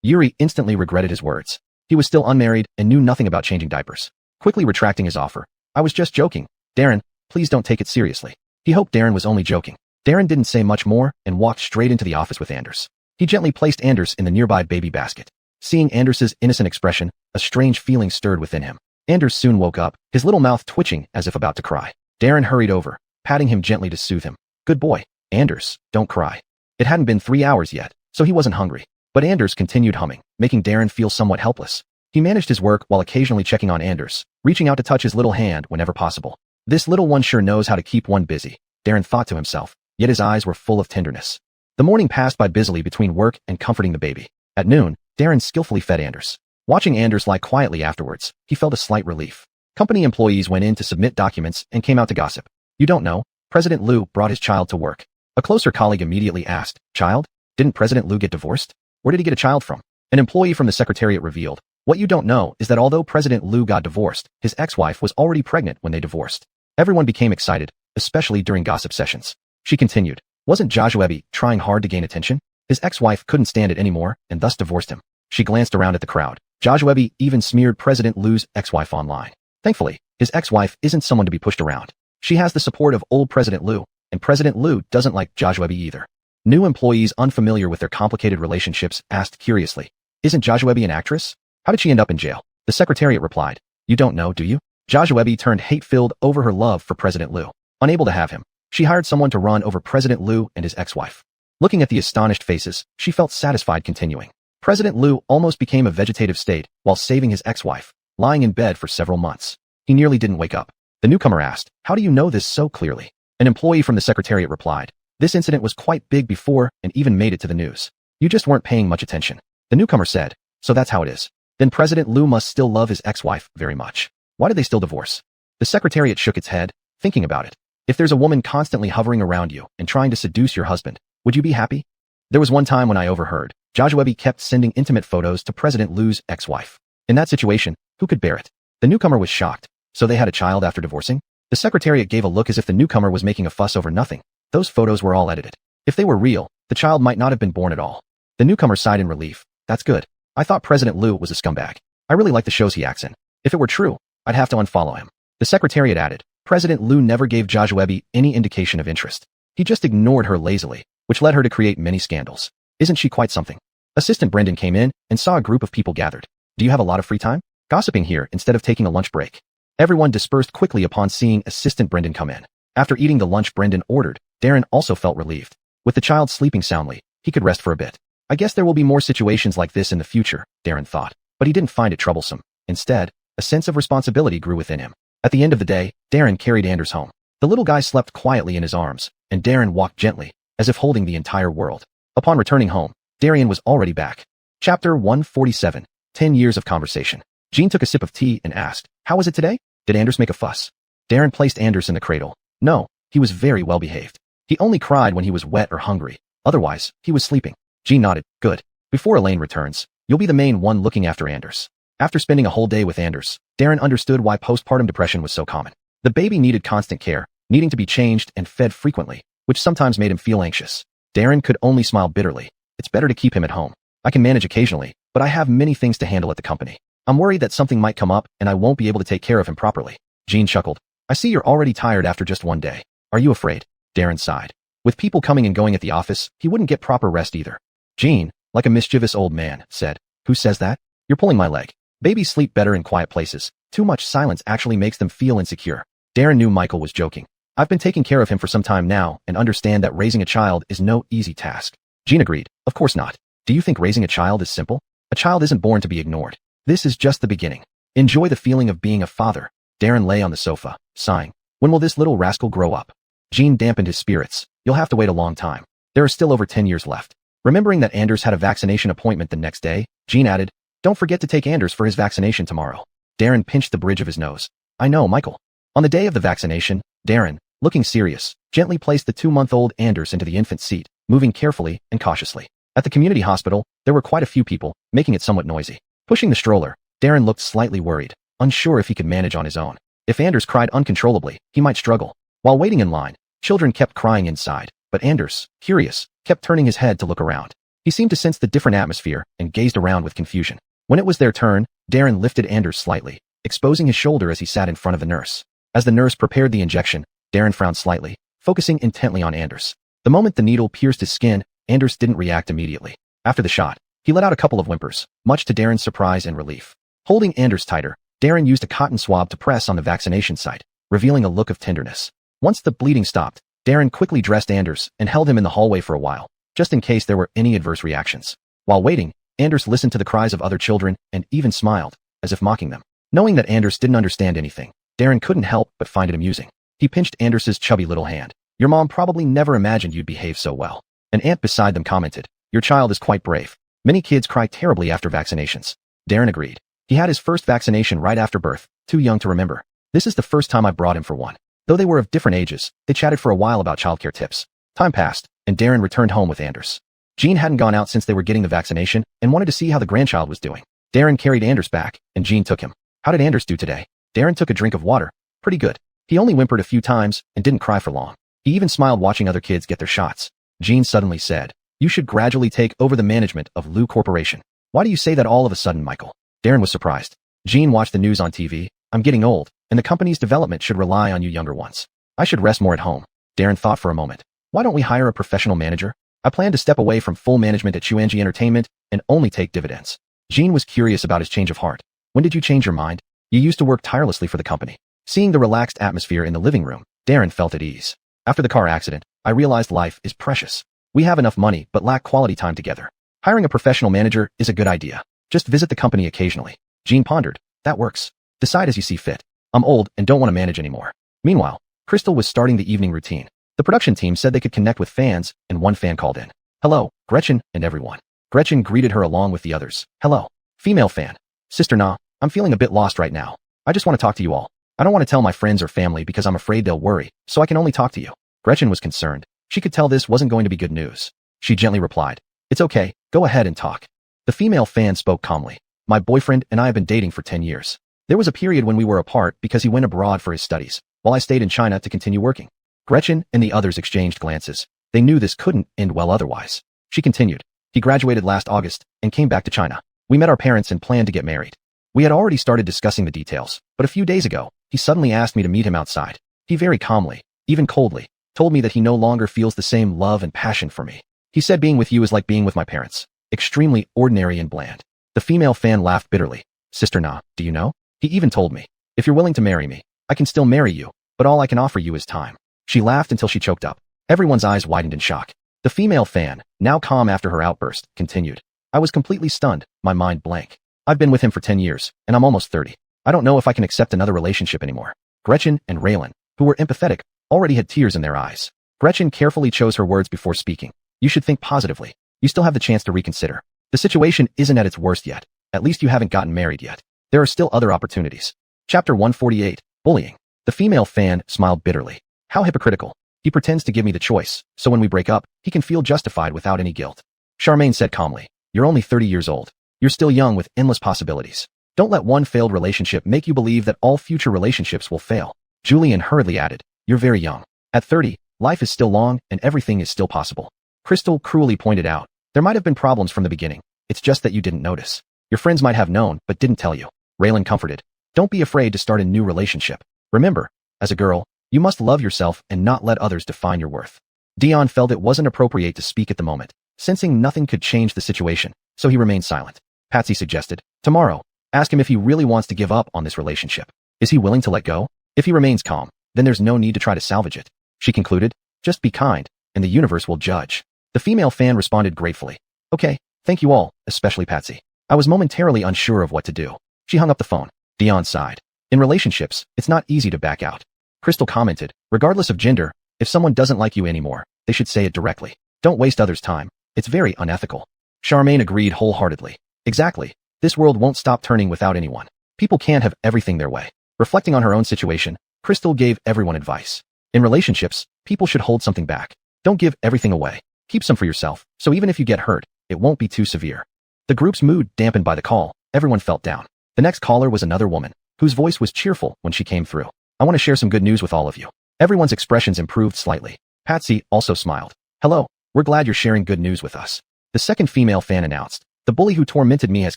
Yuri instantly regretted his words. He was still unmarried and knew nothing about changing diapers. Quickly retracting his offer. I was just joking. Darren, please don't take it seriously. He hoped Darren was only joking. Darren didn't say much more and walked straight into the office with Anders. He gently placed Anders in the nearby baby basket. Seeing Anders's innocent expression, a strange feeling stirred within him. Anders soon woke up, his little mouth twitching as if about to cry. Darren hurried over, patting him gently to soothe him. Good boy, Anders, don't cry. It hadn't been 3 hours yet, so he wasn't hungry. But Anders continued humming, making Darren feel somewhat helpless. He managed his work while occasionally checking on Anders, reaching out to touch his little hand whenever possible. This little one sure knows how to keep one busy, Darren thought to himself, yet his eyes were full of tenderness. The morning passed by busily between work and comforting the baby. At noon, Darren skillfully fed Anders. Watching Anders lie quietly afterwards, he felt a slight relief. Company employees went in to submit documents and came out to gossip. You don't know, President Liu brought his child to work. A closer colleague immediately asked, Child? Didn't President Liu get divorced? Where did he get a child from? An employee from the secretariat revealed, what you don't know is that although President Liu got divorced, his ex-wife was already pregnant when they divorced. Everyone became excited, especially during gossip sessions. She continued, wasn't Joshua trying hard to gain attention? His ex-wife couldn't stand it anymore and thus divorced him. She glanced around at the crowd. Joshua even smeared President Liu's ex-wife online. Thankfully, his ex-wife isn't someone to be pushed around. She has the support of old President Liu, and President Liu doesn't like Joshua either. New employees unfamiliar with their complicated relationships asked curiously, isn't Joshua an actress? How did she end up in jail? The secretariat replied, you don't know, do you? Joshua turned hate-filled over her love for President Liu. Unable to have him, she hired someone to run over President Liu and his ex-wife. Looking at the astonished faces, she felt satisfied continuing. President Liu almost became a vegetative state while saving his ex-wife, lying in bed for several months. He nearly didn't wake up. The newcomer asked, how do you know this so clearly? An employee from the secretariat replied, this incident was quite big before and even made it to the news. You just weren't paying much attention. The newcomer said, so that's how it is. Then President Liu must still love his ex-wife very much. Why did they still divorce? The secretariat shook its head, thinking about it. If there's a woman constantly hovering around you and trying to seduce your husband, would you be happy? There was one time when I overheard, Joshua kept sending intimate photos to President Liu's ex-wife. In that situation, who could bear it? The newcomer was shocked. So they had a child after divorcing? The secretariat gave a look as if the newcomer was making a fuss over nothing. Those photos were all edited. If they were real, the child might not have been born at all. The newcomer sighed in relief. That's good. I thought President Liu was a scumbag. I really like the shows he acts in. If it were true, I'd have to unfollow him. The secretariat added, President Liu never gave Joshua any indication of interest. He just ignored her lazily, which led her to create many scandals. Isn't she quite something? Assistant Brendan came in and saw a group of people gathered. Do you have a lot of free time? Gossiping here instead of taking a lunch break. Everyone dispersed quickly upon seeing Assistant Brendan come in. After eating the lunch Brendan ordered, Darren also felt relieved. With the child sleeping soundly, he could rest for a bit. I guess there will be more situations like this in the future, Darren thought, but he didn't find it troublesome. Instead, a sense of responsibility grew within him. At the end of the day, Darren carried Anders home. The little guy slept quietly in his arms, and Darren walked gently, as if holding the entire world. Upon returning home, Darren was already back. Chapter 147, 10 Years of Conversation. Jean took a sip of tea and asked, how was it today? Did Anders make a fuss? Darren placed Anders in the cradle. No, he was very well behaved. He only cried when he was wet or hungry. Otherwise, he was sleeping. Jean nodded. Good. Before Elaine returns, you'll be the main one looking after Anders. After spending a whole day with Anders, Darren understood why postpartum depression was so common. The baby needed constant care, needing to be changed and fed frequently, which sometimes made him feel anxious. Darren could only smile bitterly. It's better to keep him at home. I can manage occasionally, but I have many things to handle at the company. I'm worried that something might come up and I won't be able to take care of him properly. Jean chuckled. I see you're already tired after just one day. Are you afraid? Darren sighed. With people coming and going at the office, he wouldn't get proper rest either. Jean, like a mischievous old man, said, who says that? You're pulling my leg. Babies sleep better in quiet places. Too much silence actually makes them feel insecure. Darren knew Michael was joking. I've been taking care of him for some time now and understand that raising a child is no easy task. Jean agreed. Of course not. Do you think raising a child is simple? A child isn't born to be ignored. This is just the beginning. Enjoy the feeling of being a father. Darren lay on the sofa, sighing. When will this little rascal grow up? Jean dampened his spirits. You'll have to wait a long time. There are still over 10 years left. Remembering that Anders had a vaccination appointment the next day, Jean added, don't forget to take Anders for his vaccination tomorrow. Darren pinched the bridge of his nose. I know, Michael. On the day of the vaccination, Darren, looking serious, gently placed the 2-month-old Anders into the infant seat, moving carefully and cautiously. At the community hospital, there were quite a few people, making it somewhat noisy. Pushing the stroller, Darren looked slightly worried, unsure if he could manage on his own. If Anders cried uncontrollably, he might struggle. While waiting in line, children kept crying inside, but Anders, curious, kept turning his head to look around. He seemed to sense the different atmosphere and gazed around with confusion. When it was their turn, Darren lifted Anders slightly, exposing his shoulder as he sat in front of the nurse. As the nurse prepared the injection, Darren frowned slightly, focusing intently on Anders. The moment the needle pierced his skin, Anders didn't react immediately. After the shot, he let out a couple of whimpers, much to Darren's surprise and relief. Holding Anders tighter, Darren used a cotton swab to press on the vaccination site, revealing a look of tenderness. Once the bleeding stopped, Darren quickly dressed Anders and held him in the hallway for a while, just in case there were any adverse reactions. While waiting, Anders listened to the cries of other children and even smiled, as if mocking them. Knowing that Anders didn't understand anything, Darren couldn't help but find it amusing. He pinched Anders's chubby little hand. Your mom probably never imagined you'd behave so well. An aunt beside them commented, your child is quite brave. Many kids cry terribly after vaccinations. Darren agreed. He had his first vaccination right after birth, too young to remember. This is the first time I brought him for one. Though they were of different ages, they chatted for a while about childcare tips. Time passed, and Darren returned home with Anders. Jean hadn't gone out since they were getting the vaccination and wanted to see how the grandchild was doing. Darren carried Anders back, and Jean took him. How did Anders do today? Darren took a drink of water. Pretty good. He only whimpered a few times and didn't cry for long. He even smiled watching other kids get their shots. Jean suddenly said, you should gradually take over the management of Lou Corporation. Why do you say that all of a sudden, Michael? Darren was surprised. Jean watched the news on TV. I'm getting old, and the company's development should rely on you younger ones. I should rest more at home. Darren thought for a moment. Why don't we hire a professional manager? I plan to step away from full management at Chuanji Entertainment and only take dividends. Jean was curious about his change of heart. When did you change your mind? You used to work tirelessly for the company. Seeing the relaxed atmosphere in the living room, Darren felt at ease. After the car accident, I realized life is precious. We have enough money but lack quality time together. Hiring a professional manager is a good idea. Just visit the company occasionally. Jean pondered. That works. Decide as you see fit. I'm old and don't want to manage anymore. Meanwhile, Crystal was starting the evening routine. The production team said they could connect with fans, and one fan called in. Hello, Gretchen and everyone. Gretchen greeted her along with the others. Hello. Female fan. Sister Na, I'm feeling a bit lost right now. I just want to talk to you all. I don't want to tell my friends or family because I'm afraid they'll worry, so I can only talk to you. Gretchen was concerned. She could tell this wasn't going to be good news. She gently replied, it's okay, go ahead and talk. The female fan spoke calmly. My boyfriend and I have been dating for 10 years. There was a period when we were apart because he went abroad for his studies, while I stayed in China to continue working. Gretchen and the others exchanged glances. They knew this couldn't end well otherwise. She continued. He graduated last August and came back to China. We met our parents and planned to get married. We had already started discussing the details, but a few days ago, he suddenly asked me to meet him outside. He very calmly, even coldly, told me that he no longer feels the same love and passion for me. He said being with you is like being with my parents. Extremely ordinary and bland. The female fan laughed bitterly. Sister Na, do you know? He even told me, if you're willing to marry me, I can still marry you, but all I can offer you is time. She laughed until she choked up. Everyone's eyes widened in shock. The female fan, now calm after her outburst, continued. I was completely stunned, my mind blank. I've been with him for 10 years, and I'm almost 30. I don't know if I can accept another relationship anymore. Gretchen and Raylan, who were empathetic, already had tears in their eyes. Gretchen carefully chose her words before speaking. You should think positively. You still have the chance to reconsider. The situation isn't at its worst yet. At least you haven't gotten married yet. There are still other opportunities. Chapter 148, Bullying. The female fan smiled bitterly. How hypocritical. He pretends to give me the choice, so when we break up, he can feel justified without any guilt. Charmaine said calmly. You're only 30 years old. You're still young with endless possibilities. Don't let one failed relationship make you believe that all future relationships will fail. Julian hurriedly added. You're very young. At 30, life is still long and everything is still possible. Crystal cruelly pointed out. There might have been problems from the beginning. It's just that you didn't notice. Your friends might have known, but didn't tell you. Raylan comforted. Don't be afraid to start a new relationship. Remember, as a girl, you must love yourself and not let others define your worth. Dion felt it wasn't appropriate to speak at the moment, sensing nothing could change the situation, so he remained silent. Patsy suggested, tomorrow, ask him if he really wants to give up on this relationship. Is he willing to let go? If he remains calm, then there's no need to try to salvage it. She concluded, just be kind, and the universe will judge. The female fan responded gratefully. Okay, thank you all, especially Patsy. I was momentarily unsure of what to do. She hung up the phone. Dion sighed. In relationships, it's not easy to back out. Crystal commented, regardless of gender, if someone doesn't like you anymore, they should say it directly. Don't waste others' time. It's very unethical. Charmaine agreed wholeheartedly. Exactly. This world won't stop turning without anyone. People can't have everything their way. Reflecting on her own situation, Crystal gave everyone advice. In relationships, people should hold something back. Don't give everything away. Keep some for yourself, so even if you get hurt, it won't be too severe. The group's mood dampened by the call. Everyone felt down. The next caller was another woman, whose voice was cheerful when she came through. I want to share some good news with all of you. Everyone's expressions improved slightly. Patsy also smiled. Hello, we're glad you're sharing good news with us. The second female fan announced, the bully who tormented me has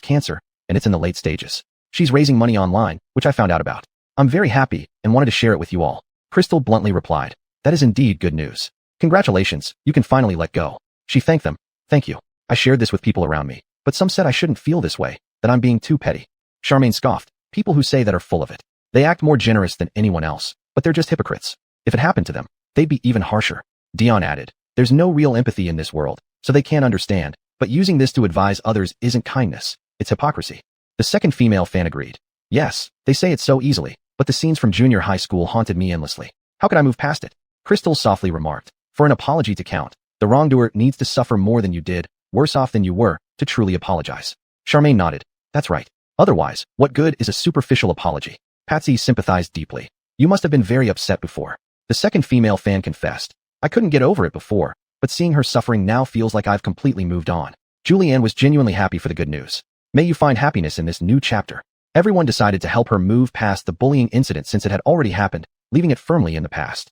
cancer, and it's in the late stages. She's raising money online, which I found out about. I'm very happy and wanted to share it with you all. Crystal bluntly replied, that is indeed good news. Congratulations, you can finally let go. She thanked them. Thank you. I shared this with people around me, but some said I shouldn't feel this way, that I'm being too petty. Charmaine scoffed, people who say that are full of it. They act more generous than anyone else, but they're just hypocrites. If it happened to them, they'd be even harsher. Dion added, there's no real empathy in this world, so they can't understand, but using this to advise others isn't kindness, it's hypocrisy. The second female fan agreed. Yes, they say it so easily, but the scenes from junior high school haunted me endlessly. How could I move past it? Crystal softly remarked, for an apology to count, the wrongdoer needs to suffer more than you did, worse off than you were, to truly apologize. Charmaine nodded. That's right. Otherwise, what good is a superficial apology? Patsy sympathized deeply. You must have been very upset before. The second female fan confessed. I couldn't get over it before, but seeing her suffering now feels like I've completely moved on. Julianne was genuinely happy for the good news. May you find happiness in this new chapter. Everyone decided to help her move past the bullying incident since it had already happened, leaving it firmly in the past.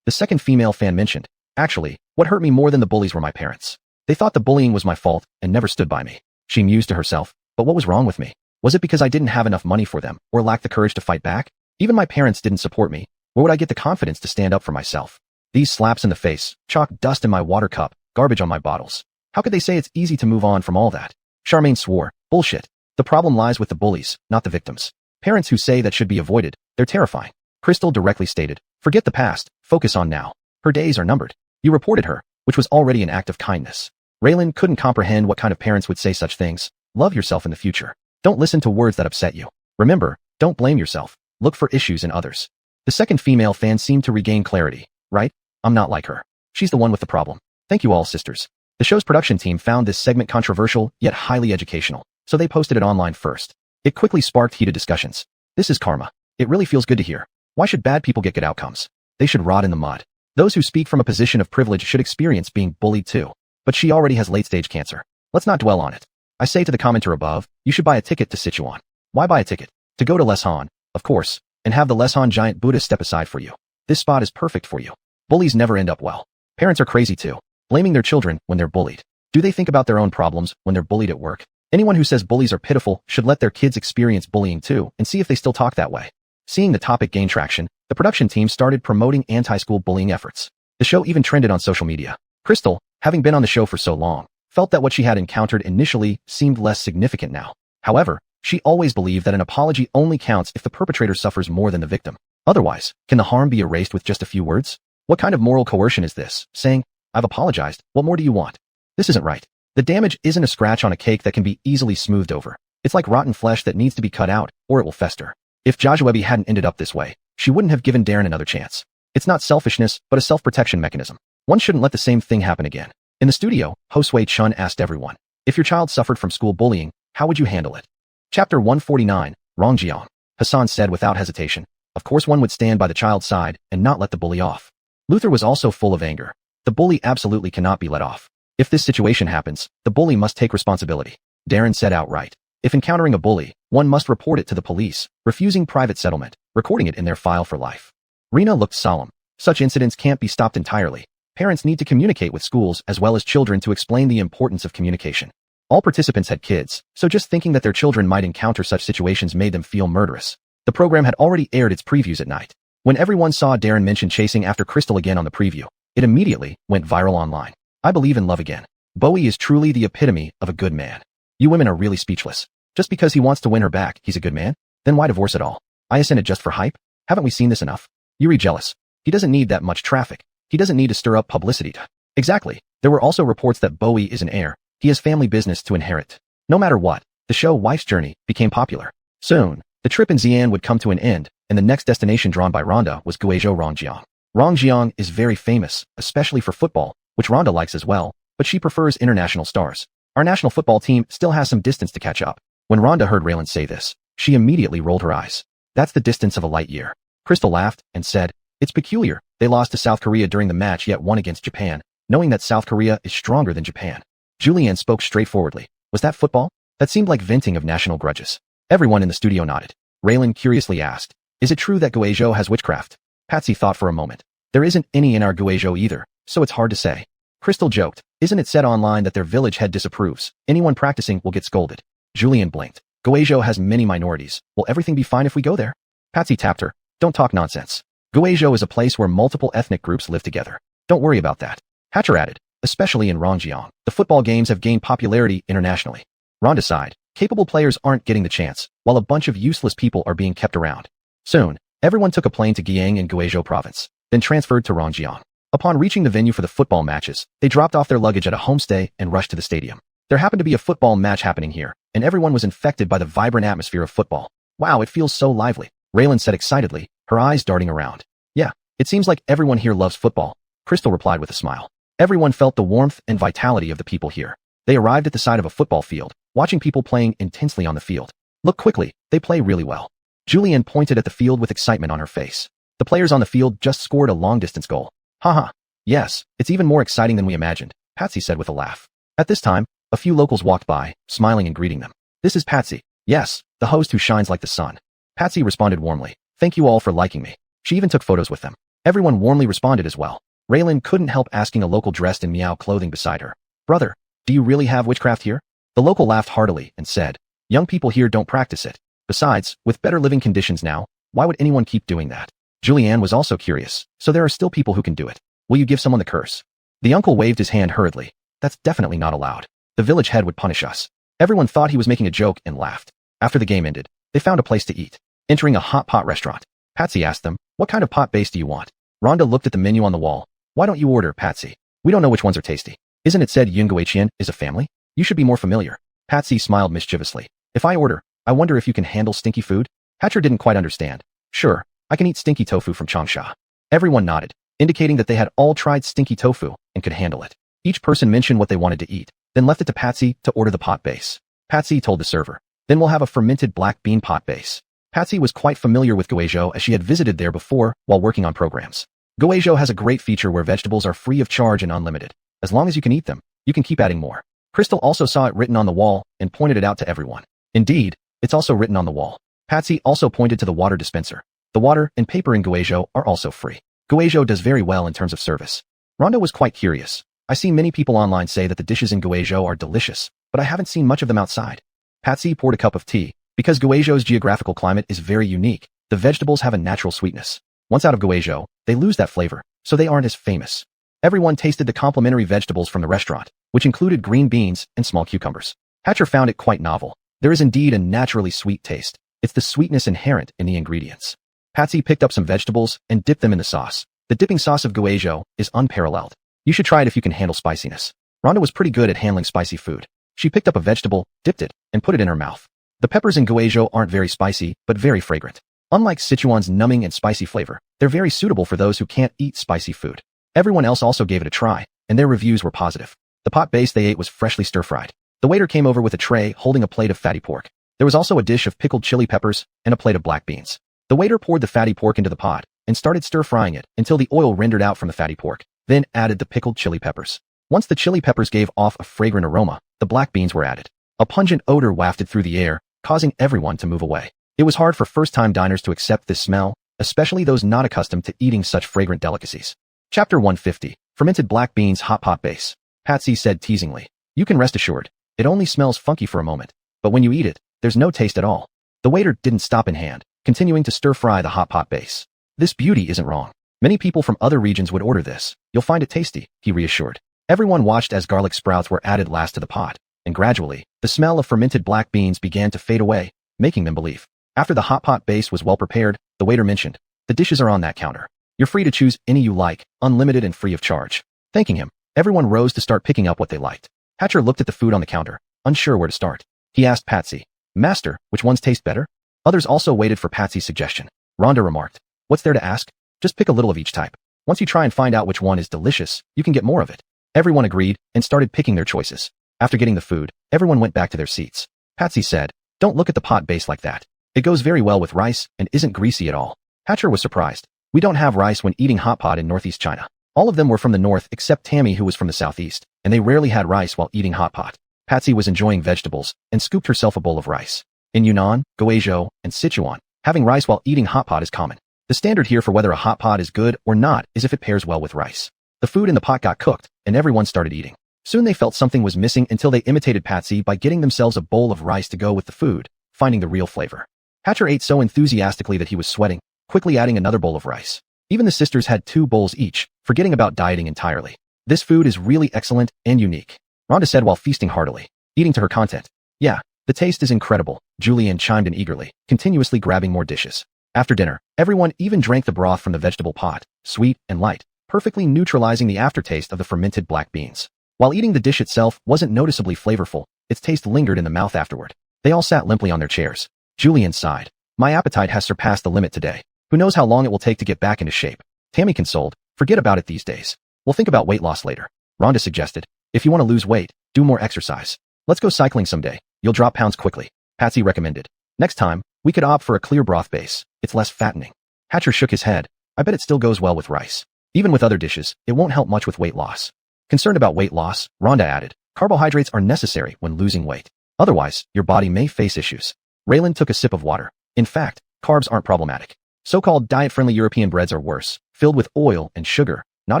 The second female fan mentioned, actually, what hurt me more than the bullies were my parents. They thought the bullying was my fault and never stood by me. She mused to herself, but what was wrong with me? Was it because I didn't have enough money for them or lacked the courage to fight back? Even my parents didn't support me. Where would I get the confidence to stand up for myself? These slaps in the face, chalk dust in my water cup, garbage on my bottles. How could they say it's easy to move on from all that? Charmaine swore, bullshit. The problem lies with the bullies, not the victims. Parents who say that should be avoided, they're terrifying. Crystal directly stated, forget the past, focus on now. Her days are numbered. You reported her, which was already an act of kindness. Raylan couldn't comprehend what kind of parents would say such things. Love yourself in the future. Don't listen to words that upset you. Remember, don't blame yourself. Look for issues in others. The second female fan seemed to regain clarity. Right? I'm not like her. She's the one with the problem. Thank you all, sisters. The show's production team found this segment controversial, yet highly educational, so they posted it online first. It quickly sparked heated discussions. This is karma. It really feels good to hear. Why should bad people get good outcomes? They should rot in the mud. Those who speak from a position of privilege should experience being bullied too. But she already has late-stage cancer. Let's not dwell on it. I say to the commenter above, you should buy a ticket to Sichuan. Why buy a ticket? To go to Leshan, of course, and have the Leshan giant Buddha step aside for you. This spot is perfect for you. Bullies never end up well. Parents are crazy too, blaming their children when they're bullied. Do they think about their own problems when they're bullied at work? Anyone who says bullies are pitiful should let their kids experience bullying too and see if they still talk that way. Seeing the topic gain traction, the production team started promoting anti-school bullying efforts. The show even trended on social media. Crystal, having been on the show for so long, felt that what she had encountered initially seemed less significant now. However, she always believed that an apology only counts if the perpetrator suffers more than the victim. Otherwise, can the harm be erased with just a few words? What kind of moral coercion is this, saying, I've apologized, what more do you want? This isn't right. The damage isn't a scratch on a cake that can be easily smoothed over. It's like rotten flesh that needs to be cut out, or it will fester. If Jojoebi hadn't ended up this way, she wouldn't have given Darren another chance. It's not selfishness, but a self-protection mechanism. One shouldn't let the same thing happen again. In the studio, Hosway Chun asked everyone, if your child suffered from school bullying, how would you handle it? Chapter 149, Rongjiang. Hassan said without hesitation, of course one would stand by the child's side and not let the bully off. Luther was also full of anger. The bully absolutely cannot be let off. If this situation happens, the bully must take responsibility. Darren said outright, if encountering a bully, one must report it to the police, refusing private settlement, recording it in their file for life. Rena looked solemn. Such incidents can't be stopped entirely. Parents need to communicate with schools as well as children to explain the importance of communication. All participants had kids, so just thinking that their children might encounter such situations made them feel murderous. The program had already aired its previews at night. When everyone saw Darren mention chasing after Crystal again on the preview, it immediately went viral online. I believe in love again. Bowie is truly the epitome of a good man. You women are really speechless. Just because he wants to win her back, he's a good man? Then why divorce at all? Isn't it just for hype? Haven't we seen this enough? Yuri jealous. He doesn't need that much traffic. He doesn't need to stir up publicity. Exactly. There were also reports that Bowie is an heir. He has family business to inherit. No matter what, the show Wife's Journey became popular. Soon, the trip in Xi'an would come to an end, and the next destination drawn by Rhonda was Guizhou Rongjiang. Rongjiang is very famous, especially for football, which Rhonda likes as well, but she prefers international stars. Our national football team still has some distance to catch up. When Rhonda heard Raylan say this, she immediately rolled her eyes. That's the distance of a light year. Crystal laughed and said, it's peculiar. They lost to South Korea during the match yet won against Japan, knowing that South Korea is stronger than Japan. Julianne spoke straightforwardly. Was that football? That seemed like venting of national grudges. Everyone in the studio nodded. Raylan curiously asked, is it true that Guizhou has witchcraft? Patsy thought for a moment. There isn't any in our Guizhou either, so it's hard to say. Crystal joked, Isn't it said online that their village head disapproves? Anyone practicing will get scolded. Julian blinked. Guizhou has many minorities. Will everything be fine if we go there? Patsy tapped her. Don't talk nonsense. Guizhou is a place where multiple ethnic groups live together. Don't worry about that. Hatcher added. Especially in Rongjiang. The football games have gained popularity internationally. Rhonda sighed. Capable players aren't getting the chance, while a bunch of useless people are being kept around. Soon, everyone took a plane to Guiyang in Guizhou province, then transferred to Rongjiang. Upon reaching the venue for the football matches, they dropped off their luggage at a homestay and rushed to the stadium. There happened to be a football match happening here, and everyone was infected by the vibrant atmosphere of football. Wow, it feels so lively, Raylan said excitedly, her eyes darting around. Yeah, it seems like everyone here loves football, Crystal replied with a smile. Everyone felt the warmth and vitality of the people here. They arrived at the side of a football field, watching people playing intensely on the field. Look quickly, they play really well. Julianne pointed at the field with excitement on her face. The players on the field just scored a long-distance goal. Haha. Yes, it's even more exciting than we imagined, Patsy said with a laugh. At this time, a few locals walked by, smiling and greeting them. This is Patsy. Yes, the host who shines like the sun. Patsy responded warmly. Thank you all for liking me. She even took photos with them. Everyone warmly responded as well. Raylan couldn't help asking a local dressed in meow clothing beside her. Brother, do you really have witchcraft here? The local laughed heartily and said, young people here don't practice it. Besides, with better living conditions now, why would anyone keep doing that? Julianne was also curious, so there are still people who can do it. Will you give someone the curse? The uncle waved his hand hurriedly. That's definitely not allowed. The village head would punish us. Everyone thought he was making a joke and laughed. After the game ended, they found a place to eat. Entering a hot pot restaurant, Patsy asked them, what kind of pot base do you want? Rhonda looked at the menu on the wall. Why don't you order, Patsy? We don't know which ones are tasty. Isn't it said Yunguiqian is a family? You should be more familiar. Patsy smiled mischievously. If I order, I wonder if you can handle stinky food? Hatcher didn't quite understand. Sure, I can eat stinky tofu from Changsha. Everyone nodded, indicating that they had all tried stinky tofu and could handle it. Each person mentioned what they wanted to eat, then left it to Patsy to order the pot base. Patsy told the server, then we'll have a fermented black bean pot base. Patsy was quite familiar with Guizhou as she had visited there before while working on programs. Guizhou has a great feature where vegetables are free of charge and unlimited. As long as you can eat them, you can keep adding more. Crystal also saw it written on the wall and pointed it out to everyone. Indeed, it's also written on the wall. Patsy also pointed to the water dispenser. The water and paper in Guizhou are also free. Guizhou does very well in terms of service. Rhonda was quite curious. I see many people online say that the dishes in Guizhou are delicious, but I haven't seen much of them outside. Patsy poured a cup of tea. Because Guizhou's geographical climate is very unique, the vegetables have a natural sweetness. Once out of Guizhou, they lose that flavor, so they aren't as famous. Everyone tasted the complimentary vegetables from the restaurant, which included green beans and small cucumbers. Hatcher found it quite novel. There is indeed a naturally sweet taste. It's the sweetness inherent in the ingredients. Patsy picked up some vegetables and dipped them in the sauce. The dipping sauce of Guizhou is unparalleled. You should try it if you can handle spiciness. Rhonda was pretty good at handling spicy food. She picked up a vegetable, dipped it, and put it in her mouth. The peppers in Guizhou aren't very spicy, but very fragrant. Unlike Sichuan's numbing and spicy flavor, they're very suitable for those who can't eat spicy food. Everyone else also gave it a try, and their reviews were positive. The pot base they ate was freshly stir-fried. The waiter came over with a tray holding a plate of fatty pork. There was also a dish of pickled chili peppers and a plate of black beans. The waiter poured the fatty pork into the pot and started stir-frying it until the oil rendered out from the fatty pork, then added the pickled chili peppers. Once the chili peppers gave off a fragrant aroma, the black beans were added. A pungent odor wafted through the air, causing everyone to move away. It was hard for first-time diners to accept this smell, especially those not accustomed to eating such fragrant delicacies. Chapter 150, Fermented Black Beans Hot Pot Base. Patsy said teasingly, you can rest assured, it only smells funky for a moment, but when you eat it, there's no taste at all. The waiter didn't stop in hand, continuing to stir-fry the hot pot base. This beauty isn't wrong. Many people from other regions would order this. You'll find it tasty, he reassured. Everyone watched as garlic sprouts were added last to the pot, and gradually, the smell of fermented black beans began to fade away, making them believe. After the hot pot base was well prepared, the waiter mentioned, the dishes are on that counter. You're free to choose any you like, unlimited and free of charge. Thanking him, everyone rose to start picking up what they liked. Hatcher looked at the food on the counter, unsure where to start. He asked Patsy, Master, which ones taste better? Others also waited for Patsy's suggestion. Rhonda remarked, what's there to ask? Just pick a little of each type. Once you try and find out which one is delicious, you can get more of it. Everyone agreed and started picking their choices. After getting the food, everyone went back to their seats. Patsy said, don't look at the pot base like that. It goes very well with rice and isn't greasy at all. Hatcher was surprised. We don't have rice when eating hot pot in northeast China. All of them were from the north except Tammy who was from the southeast, and they rarely had rice while eating hot pot. Patsy was enjoying vegetables and scooped herself a bowl of rice. In Yunnan, Guizhou, and Sichuan, having rice while eating hot pot is common. The standard here for whether a hot pot is good or not is if it pairs well with rice. The food in the pot got cooked, and everyone started eating. Soon they felt something was missing until they imitated Patsy by getting themselves a bowl of rice to go with the food, finding the real flavor. Hatcher ate so enthusiastically that he was sweating, quickly adding another bowl of rice. Even the sisters had 2 bowls each, forgetting about dieting entirely. This food is really excellent and unique, Rhonda said while feasting heartily, eating to her content. Yeah, the taste is incredible, Julianne chimed in eagerly, continuously grabbing more dishes. After dinner, everyone even drank the broth from the vegetable pot, sweet and light, perfectly neutralizing the aftertaste of the fermented black beans. While eating the dish itself wasn't noticeably flavorful, its taste lingered in the mouth afterward. They all sat limply on their chairs. Julianne sighed. My appetite has surpassed the limit today. Who knows how long it will take to get back into shape? Tammy consoled. Forget about it these days. We'll think about weight loss later. Rhonda suggested. If you want to lose weight, do more exercise. Let's go cycling someday. You'll drop pounds quickly. Patsy recommended. Next time, we could opt for a clear broth base. It's less fattening. Hatcher shook his head. I bet it still goes well with rice. Even with other dishes, it won't help much with weight loss. Concerned about weight loss, Rhonda added, carbohydrates are necessary when losing weight. Otherwise, your body may face issues. Raylan took a sip of water. In fact, carbs aren't problematic. So-called diet-friendly European breads are worse, filled with oil and sugar, not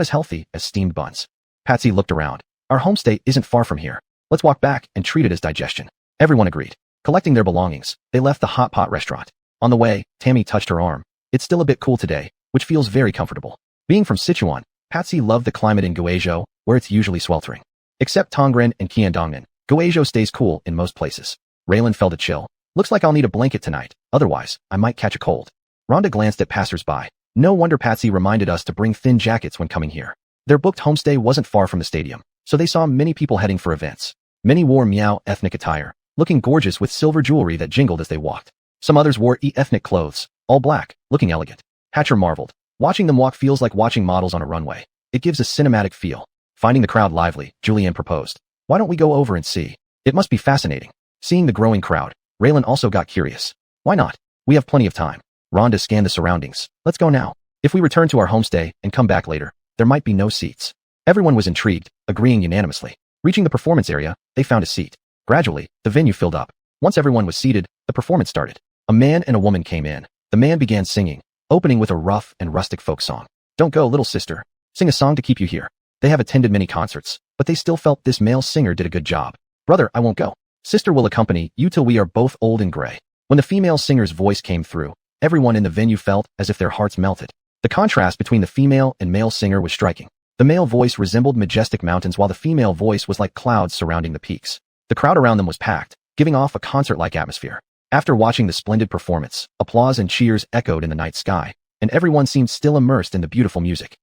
as healthy as steamed buns. Patsy looked around. Our homestay isn't far from here. Let's walk back and treat it as digestion. Everyone agreed. Collecting their belongings, they left the hot pot restaurant. On the way, Tammy touched her arm. It's still a bit cool today, which feels very comfortable. Being from Sichuan, Patsy loved the climate in Guizhou, where it's usually sweltering. Except Tongren and Qiandongnan, Guizhou stays cool in most places. Raylan felt a chill. Looks like I'll need a blanket tonight, otherwise, I might catch a cold. Rhonda glanced at passers-by. No wonder Patsy reminded us to bring thin jackets when coming here. Their booked homestay wasn't far from the stadium, so they saw many people heading for events. Many wore Miao ethnic attire, looking gorgeous with silver jewelry that jingled as they walked. Some others wore ethnic clothes, all black, looking elegant. Hatcher marveled. Watching them walk feels like watching models on a runway. It gives a cinematic feel. Finding the crowd lively, Julianne proposed. Why don't we go over and see? It must be fascinating. Seeing the growing crowd, Raylan also got curious. Why not? We have plenty of time. Rhonda scanned the surroundings. Let's go now. If we return to our homestay and come back later, there might be no seats. Everyone was intrigued, agreeing unanimously. Reaching the performance area, they found a seat. Gradually, the venue filled up. Once everyone was seated, the performance started. A man and a woman came in. The man began singing, opening with a rough and rustic folk song. Don't go, little sister. Sing a song to keep you here. They have attended many concerts, but they still felt this male singer did a good job. Brother, I won't go. Sister will accompany you till we are both old and gray. When the female singer's voice came through, everyone in the venue felt as if their hearts melted. The contrast between the female and male singer was striking. The male voice resembled majestic mountains while the female voice was like clouds surrounding the peaks. The crowd around them was packed, giving off a concert-like atmosphere. After watching the splendid performance, applause and cheers echoed in the night sky, and everyone seemed still immersed in the beautiful music.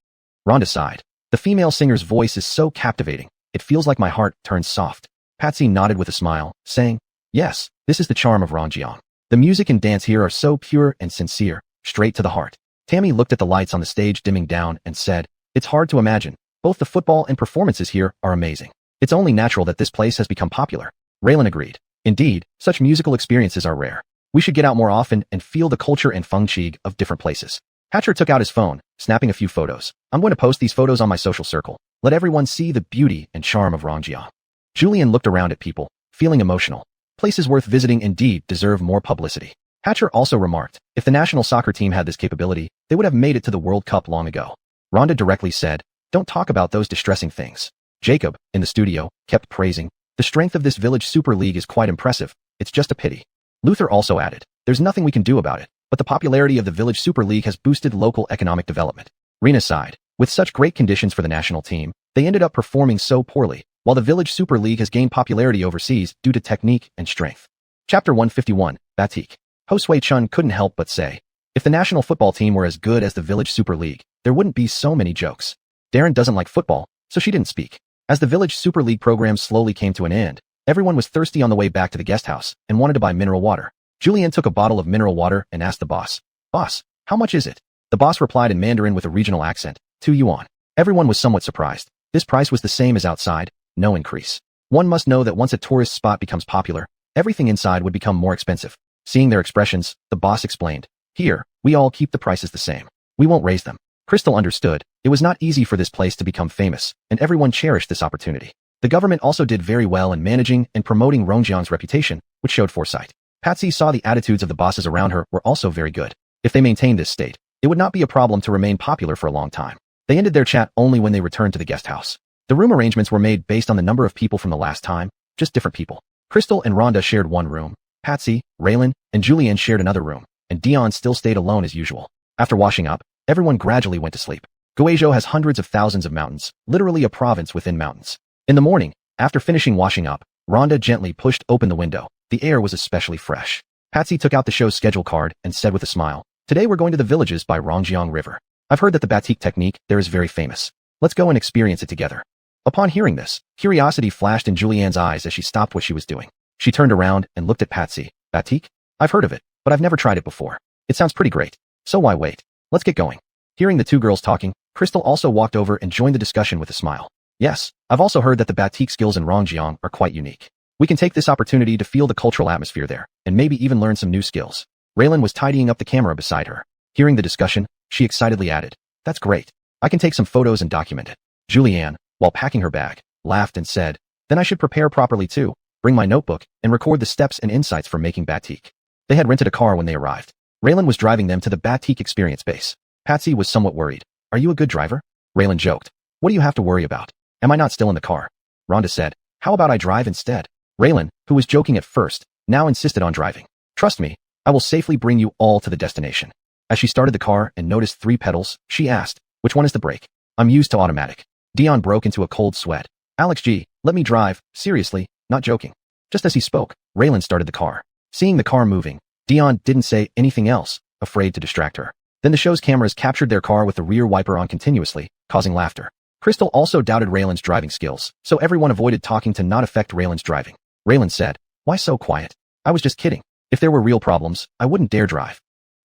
Rhonda sighed. The female singer's voice is so captivating, it feels like my heart turns soft. Patsy nodded with a smile, saying, yes, this is the charm of Rongjiang. The music and dance here are so pure and sincere, straight to the heart. Tammy looked at the lights on the stage dimming down and said, it's hard to imagine. Both the football and performances here are amazing. It's only natural that this place has become popular. Raylan agreed. Indeed, such musical experiences are rare. We should get out more often and feel the culture and feng-qi of different places. Hatcher took out his phone, snapping a few photos. I'm going to post these photos on my social circle. Let everyone see the beauty and charm of Rongjiang. Julianne looked around at people, feeling emotional. Places worth visiting indeed deserve more publicity. Hatcher also remarked, if the national soccer team had this capability, they would have made it to the World Cup long ago. Rhonda directly said, don't talk about those distressing things. Jacob, in the studio, kept praising, the strength of this village super league is quite impressive. It's just a pity. Luther also added, there's nothing we can do about it, but the popularity of the village super league has boosted local economic development. Rena sighed. With such great conditions for the national team, they ended up performing so poorly, while the village super league has gained popularity overseas due to technique and strength. Chapter 151, Batik. Ho Sui-chun couldn't help but say, if the national football team were as good as the village super league, there wouldn't be so many jokes. Darren doesn't like football, so she didn't speak. As the village super league program slowly came to an end, everyone was thirsty on the way back to the guest house and wanted to buy mineral water. Julianne took a bottle of mineral water and asked the boss, boss, how much is it? The boss replied in Mandarin with a regional accent, 2 yuan. Everyone was somewhat surprised. This price was the same as outside, no increase. One must know that once a tourist spot becomes popular, everything inside would become more expensive. Seeing their expressions, the boss explained, here, we all keep the prices the same. We won't raise them. Crystal understood. It was not easy for this place to become famous, and everyone cherished this opportunity. The government also did very well in managing and promoting Rongjiang's reputation, which showed foresight. Patsy saw the attitudes of the bosses around her were also very good. If they maintained this state, it would not be a problem to remain popular for a long time. They ended their chat only when they returned to the guest house. The room arrangements were made based on the number of people from the last time, just different people. Crystal and Rhonda shared one room. Patsy, Raylan, and Julianne shared another room, and Dion still stayed alone as usual. After washing up, everyone gradually went to sleep. Guizhou has hundreds of thousands of mountains, literally a province within mountains. In the morning, after finishing washing up, Rhonda gently pushed open the window. The air was especially fresh. Patsy took out the show's schedule card and said with a smile, "Today we're going to the villages by Rongjiang River. I've heard that the batik technique there is very famous. Let's go and experience it together." Upon hearing this, curiosity flashed in Julianne's eyes as she stopped what she was doing. She turned around and looked at Patsy. "Batik? I've heard of it, but I've never tried it before. It sounds pretty great. So why wait? Let's get going." Hearing the two girls talking, Crystal also walked over and joined the discussion with a smile. "Yes, I've also heard that the batik skills in Rongjiang are quite unique. We can take this opportunity to feel the cultural atmosphere there, and maybe even learn some new skills." Raylan was tidying up the camera beside her. Hearing the discussion, she excitedly added, "That's great. I can take some photos and document it." Julianne, while packing her bag, laughed and said, "Then I should prepare properly too, bring my notebook, and record the steps and insights for making batik." They had rented a car when they arrived. Raylan was driving them to the batik experience base. Patsy was somewhat worried. "Are you a good driver?" Raylan joked. "What do you have to worry about? Am I not still in the car?" Rhonda said, "How about I drive instead?" Raylan, who was joking at first, now insisted on driving. "Trust me, I will safely bring you all to the destination." As she started the car and noticed 3 pedals, she asked, "Which one is the brake?" "I'm used to automatic." Dion broke into a cold sweat. "Alex G, let me drive, seriously, not joking." Just as he spoke, Raylan started the car. Seeing the car moving, Dion didn't say anything else, afraid to distract her. Then the show's cameras captured their car with the rear wiper on continuously, causing laughter. Crystal also doubted Raylan's driving skills, so everyone avoided talking to not affect Raylan's driving. Raylan said, "Why so quiet? I was just kidding. If there were real problems, I wouldn't dare drive."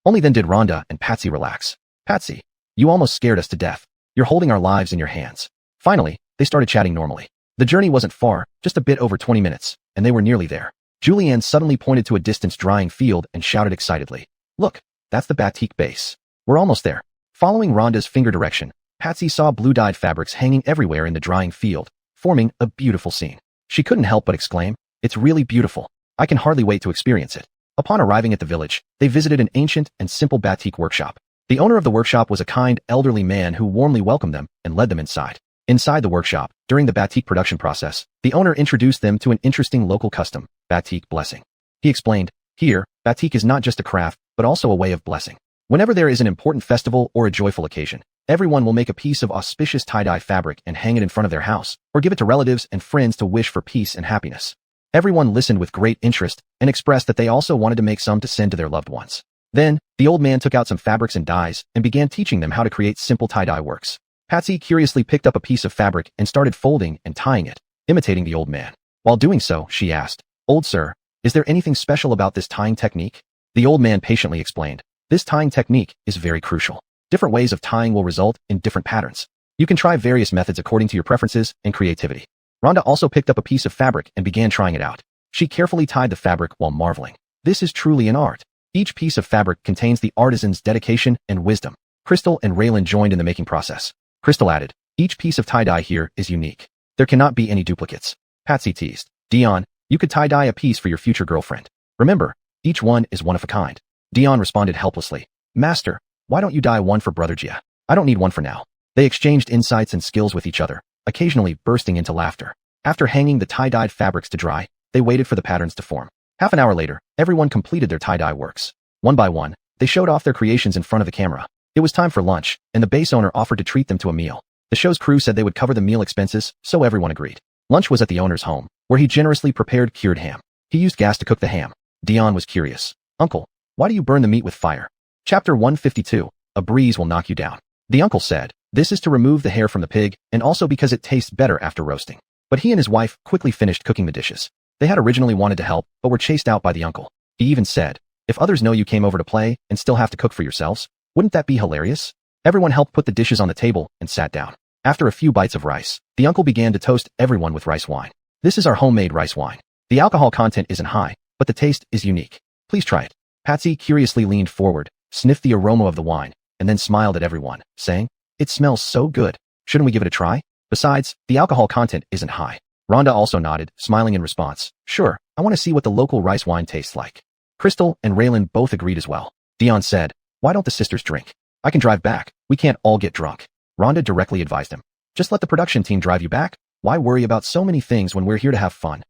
Only then did Rhonda and Patsy relax. "Patsy, you almost scared us to death. You're holding our lives in your hands." Finally, they started chatting normally. The journey wasn't far, just a bit over 20 minutes, and they were nearly there. Julianne suddenly pointed to a distant drying field and shouted excitedly, "Look, that's the batik base. We're almost there." Following Rhonda's finger direction, Patsy saw blue-dyed fabrics hanging everywhere in the drying field, forming a beautiful scene. She couldn't help but exclaim, "It's really beautiful. I can hardly wait to experience it." Upon arriving at the village, they visited an ancient and simple batik workshop. The owner of the workshop was a kind, elderly man who warmly welcomed them and led them inside. Inside the workshop, during the batik production process, the owner introduced them to an interesting local custom, batik blessing. He explained, "Here, batik is not just a craft, but also a way of blessing. Whenever there is an important festival or a joyful occasion, everyone will make a piece of auspicious tie-dye fabric and hang it in front of their house, or give it to relatives and friends to wish for peace and happiness." Everyone listened with great interest and expressed that they also wanted to make some to send to their loved ones. Then, the old man took out some fabrics and dyes and began teaching them how to create simple tie-dye works. Patsy curiously picked up a piece of fabric and started folding and tying it, imitating the old man. While doing so, she asked, "Old sir, is there anything special about this tying technique?" The old man patiently explained, "This tying technique is very crucial. Different ways of tying will result in different patterns. You can try various methods according to your preferences and creativity." Rhonda also picked up a piece of fabric and began trying it out. She carefully tied the fabric while marveling. "This is truly an art." Each piece of fabric contains the artisan's dedication and wisdom. Crystal and Raylan joined in the making process. Crystal added, "Each piece of tie-dye here is unique. There cannot be any duplicates." Patsy teased, "Dion, you could tie-dye a piece for your future girlfriend. Remember, each one is one of a kind." Dion responded helplessly, "Master, why don't you dye one for Brother Jia? I don't need one for now." They exchanged insights and skills with each other, occasionally bursting into laughter. After hanging the tie-dyed fabrics to dry, they waited for the patterns to form. Half an hour later, everyone completed their tie-dye works. One by one, they showed off their creations in front of the camera. It was time for lunch, and the base owner offered to treat them to a meal. The show's crew said they would cover the meal expenses, so everyone agreed. Lunch was at the owner's home, where he generously prepared cured ham. He used gas to cook the ham. Dion was curious. "Uncle, why do you burn the meat with fire?" Chapter 152, A Breeze Will Knock You Down. The uncle said, "This is to remove the hair from the pig, and also because it tastes better after roasting." But he and his wife quickly finished cooking the dishes. They had originally wanted to help, but were chased out by the uncle. He even said, "If others know you came over to play and still have to cook for yourselves, wouldn't that be hilarious?" Everyone helped put the dishes on the table and sat down. After a few bites of rice, the uncle began to toast everyone with rice wine. "This is our homemade rice wine. The alcohol content isn't high, but the taste is unique. Please try it." Patsy curiously leaned forward, sniffed the aroma of the wine, and then smiled at everyone, saying, "It smells so good. Shouldn't we give it a try? Besides, the alcohol content isn't high." Rhonda also nodded, smiling in response. "Sure, I want to see what the local rice wine tastes like." Crystal and Raylan both agreed as well. Dion said, "Why don't the sisters drink? I can drive back. We can't all get drunk." Rhonda directly advised him. Just let the production team drive you back. Why worry about so many things when we're here to have fun?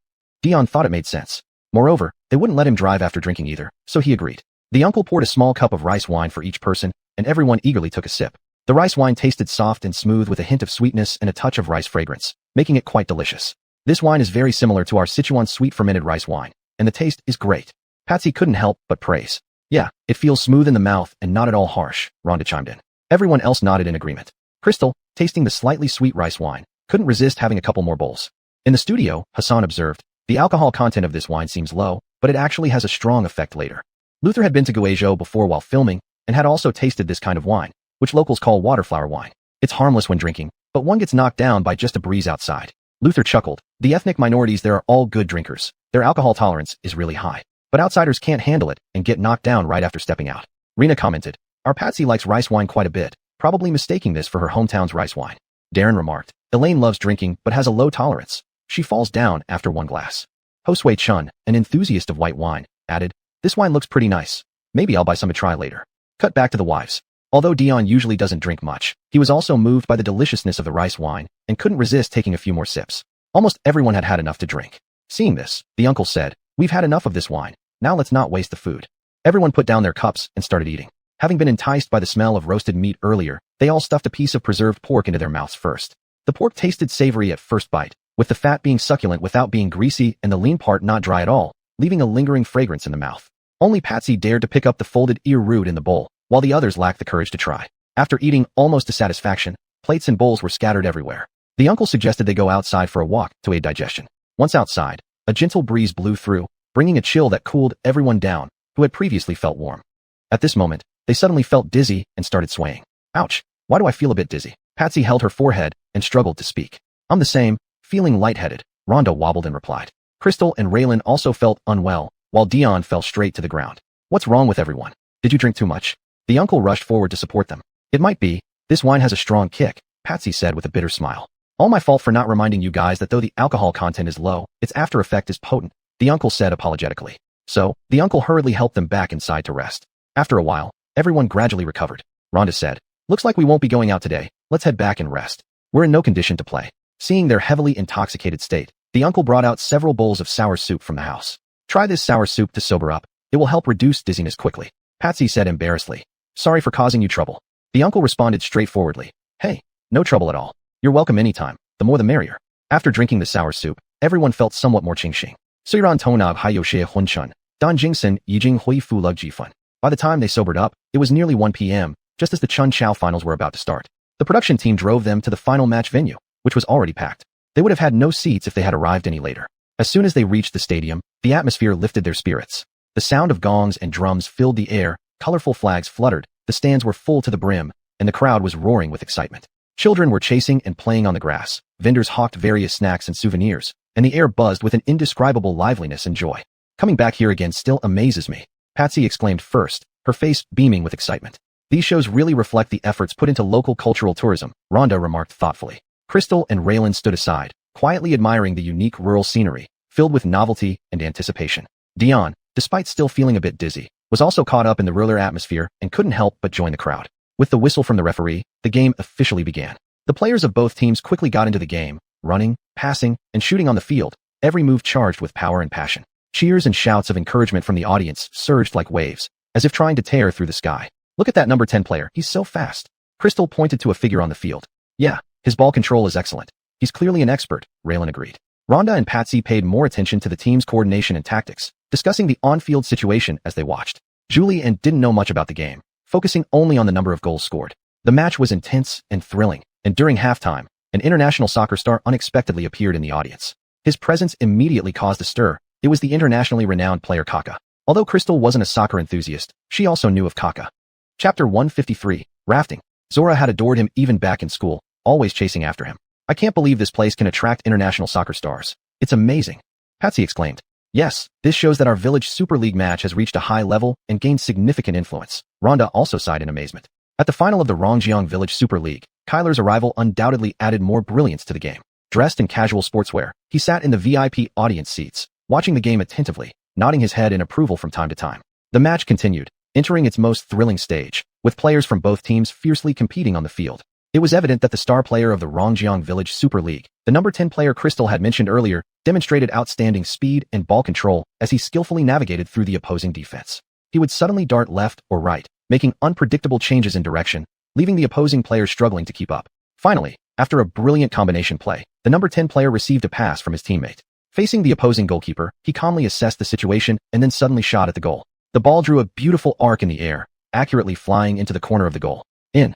Dion thought it made sense. Moreover, they wouldn't let him drive after drinking either, so he agreed. The uncle poured a small cup of rice wine for each person, and everyone eagerly took a sip. The rice wine tasted soft and smooth with a hint of sweetness and a touch of rice fragrance, making it quite delicious. This wine is very similar to our Sichuan sweet fermented rice wine, and the taste is great. Patsy couldn't help but praise. Yeah, it feels smooth in the mouth and not at all harsh, Rhonda chimed in. Everyone else nodded in agreement. Crystal, tasting the slightly sweet rice wine, couldn't resist having a couple more bowls. In the studio, Hassan observed, the alcohol content of this wine seems low, but it actually has a strong effect later. Luther had been to Guizhou before while filming, and had also tasted this kind of wine, which locals call waterflower wine. It's harmless when drinking, but one gets knocked down by just a breeze outside. Luther chuckled. The ethnic minorities there are all good drinkers. Their alcohol tolerance is really high. But outsiders can't handle it and get knocked down right after stepping out. Rena commented, our Patsy likes rice wine quite a bit, probably mistaking this for her hometown's rice wine. Darren remarked, Elaine loves drinking but has a low tolerance. She falls down after one glass. Hosway Chun, an enthusiast of white wine, added, this wine looks pretty nice. Maybe I'll buy some to try later. Cut back to the wives. Although Dion usually doesn't drink much, he was also moved by the deliciousness of the rice wine and couldn't resist taking a few more sips. Almost everyone had had enough to drink. Seeing this, the uncle said, we've had enough of this wine. Now let's not waste the food. Everyone put down their cups and started eating. Having been enticed by the smell of roasted meat earlier, they all stuffed a piece of preserved pork into their mouths first. The pork tasted savory at first bite, with the fat being succulent without being greasy and the lean part not dry at all, leaving a lingering fragrance in the mouth. Only Patsy dared to pick up the folded ear root in the bowl, while the others lacked the courage to try. After eating almost to satisfaction, plates and bowls were scattered everywhere. The uncle suggested they go outside for a walk to aid digestion. Once outside, a gentle breeze blew through, bringing a chill that cooled everyone down, who had previously felt warm. At this moment, they suddenly felt dizzy and started swaying. Ouch, why do I feel a bit dizzy? Patsy held her forehead and struggled to speak. I'm the same, feeling lightheaded, Rhonda wobbled and replied. Crystal and Raylan also felt unwell, while Dion fell straight to the ground. What's wrong with everyone? Did you drink too much? The uncle rushed forward to support them. It might be. This wine has a strong kick, Patsy said with a bitter smile. All my fault for not reminding you guys that though the alcohol content is low, its after effect is potent, the uncle said apologetically. So, the uncle hurriedly helped them back inside to rest. After a while, everyone gradually recovered. Rhonda said, looks like we won't be going out today. Let's head back and rest. We're in no condition to play. Seeing their heavily intoxicated state, the uncle brought out several bowls of sour soup from the house. Try this sour soup to sober up. It will help reduce dizziness quickly, Patsy said embarrassedly. Sorry for causing you trouble. The uncle responded straightforwardly. Hey, no trouble at all. You're welcome anytime. The more the merrier. After drinking the sour soup, everyone felt somewhat more qingxing. 虽然头脑还有些昏沉，但精神已经恢复了几分. By the time they sobered up, it was nearly 1 p.m., just as the Chun Chao finals were about to start. The production team drove them to the final match venue, which was already packed. They would have had no seats if they had arrived any later. As soon as they reached the stadium, the atmosphere lifted their spirits. The sound of gongs and drums filled the air, colorful flags fluttered, the stands were full to the brim, and the crowd was roaring with excitement. Children were chasing and playing on the grass, vendors hawked various snacks and souvenirs, and the air buzzed with an indescribable liveliness and joy. Coming back here again still amazes me, Patsy exclaimed first, her face beaming with excitement. These shows really reflect the efforts put into local cultural tourism, Rhonda remarked thoughtfully. Crystal and Raylan stood aside, quietly admiring the unique rural scenery, filled with novelty and anticipation. Dion, despite still feeling a bit dizzy, was also caught up in the rural atmosphere and couldn't help but join the crowd. With the whistle from the referee, the game officially began. The players of both teams quickly got into the game, running, passing, and shooting on the field, every move charged with power and passion. Cheers and shouts of encouragement from the audience surged like waves, as if trying to tear through the sky. Look at that number 10 player, he's so fast. Crystal pointed to a figure on the field. Yeah, his ball control is excellent. He's clearly an expert, Raylan agreed. Rhonda and Patsy paid more attention to the team's coordination and tactics, discussing the on-field situation as they watched. Julie and didn't know much about the game, focusing only on the number of goals scored. The match was intense and thrilling, and during halftime, an international soccer star unexpectedly appeared in the audience. His presence immediately caused a stir. It was the internationally renowned player Kaka. Although Crystal wasn't a soccer enthusiast, she also knew of Kaka. Chapter 153, Rafting. Zora had adored him even back in school, always chasing after him. I can't believe this place can attract international soccer stars. It's amazing, Patsy exclaimed. Yes, this shows that our village Super League match has reached a high level and gained significant influence. Rhonda also sighed in amazement. At the final of the Rongjiang Village Super League, Kyler's arrival undoubtedly added more brilliance to the game. Dressed in casual sportswear, he sat in the VIP audience seats, watching the game attentively, nodding his head in approval from time to time. The match continued, entering its most thrilling stage, with players from both teams fiercely competing on the field. It was evident that the star player of the Rongjiang Village Super League, the number 10 player Crystal had mentioned earlier, demonstrated outstanding speed and ball control as he skillfully navigated through the opposing defense. He would suddenly dart left or right, making unpredictable changes in direction, leaving the opposing players struggling to keep up. Finally, after a brilliant combination play, the number 10 player received a pass from his teammate. Facing the opposing goalkeeper, he calmly assessed the situation and then suddenly shot at the goal. The ball drew a beautiful arc in the air, accurately flying into the corner of the goal. In.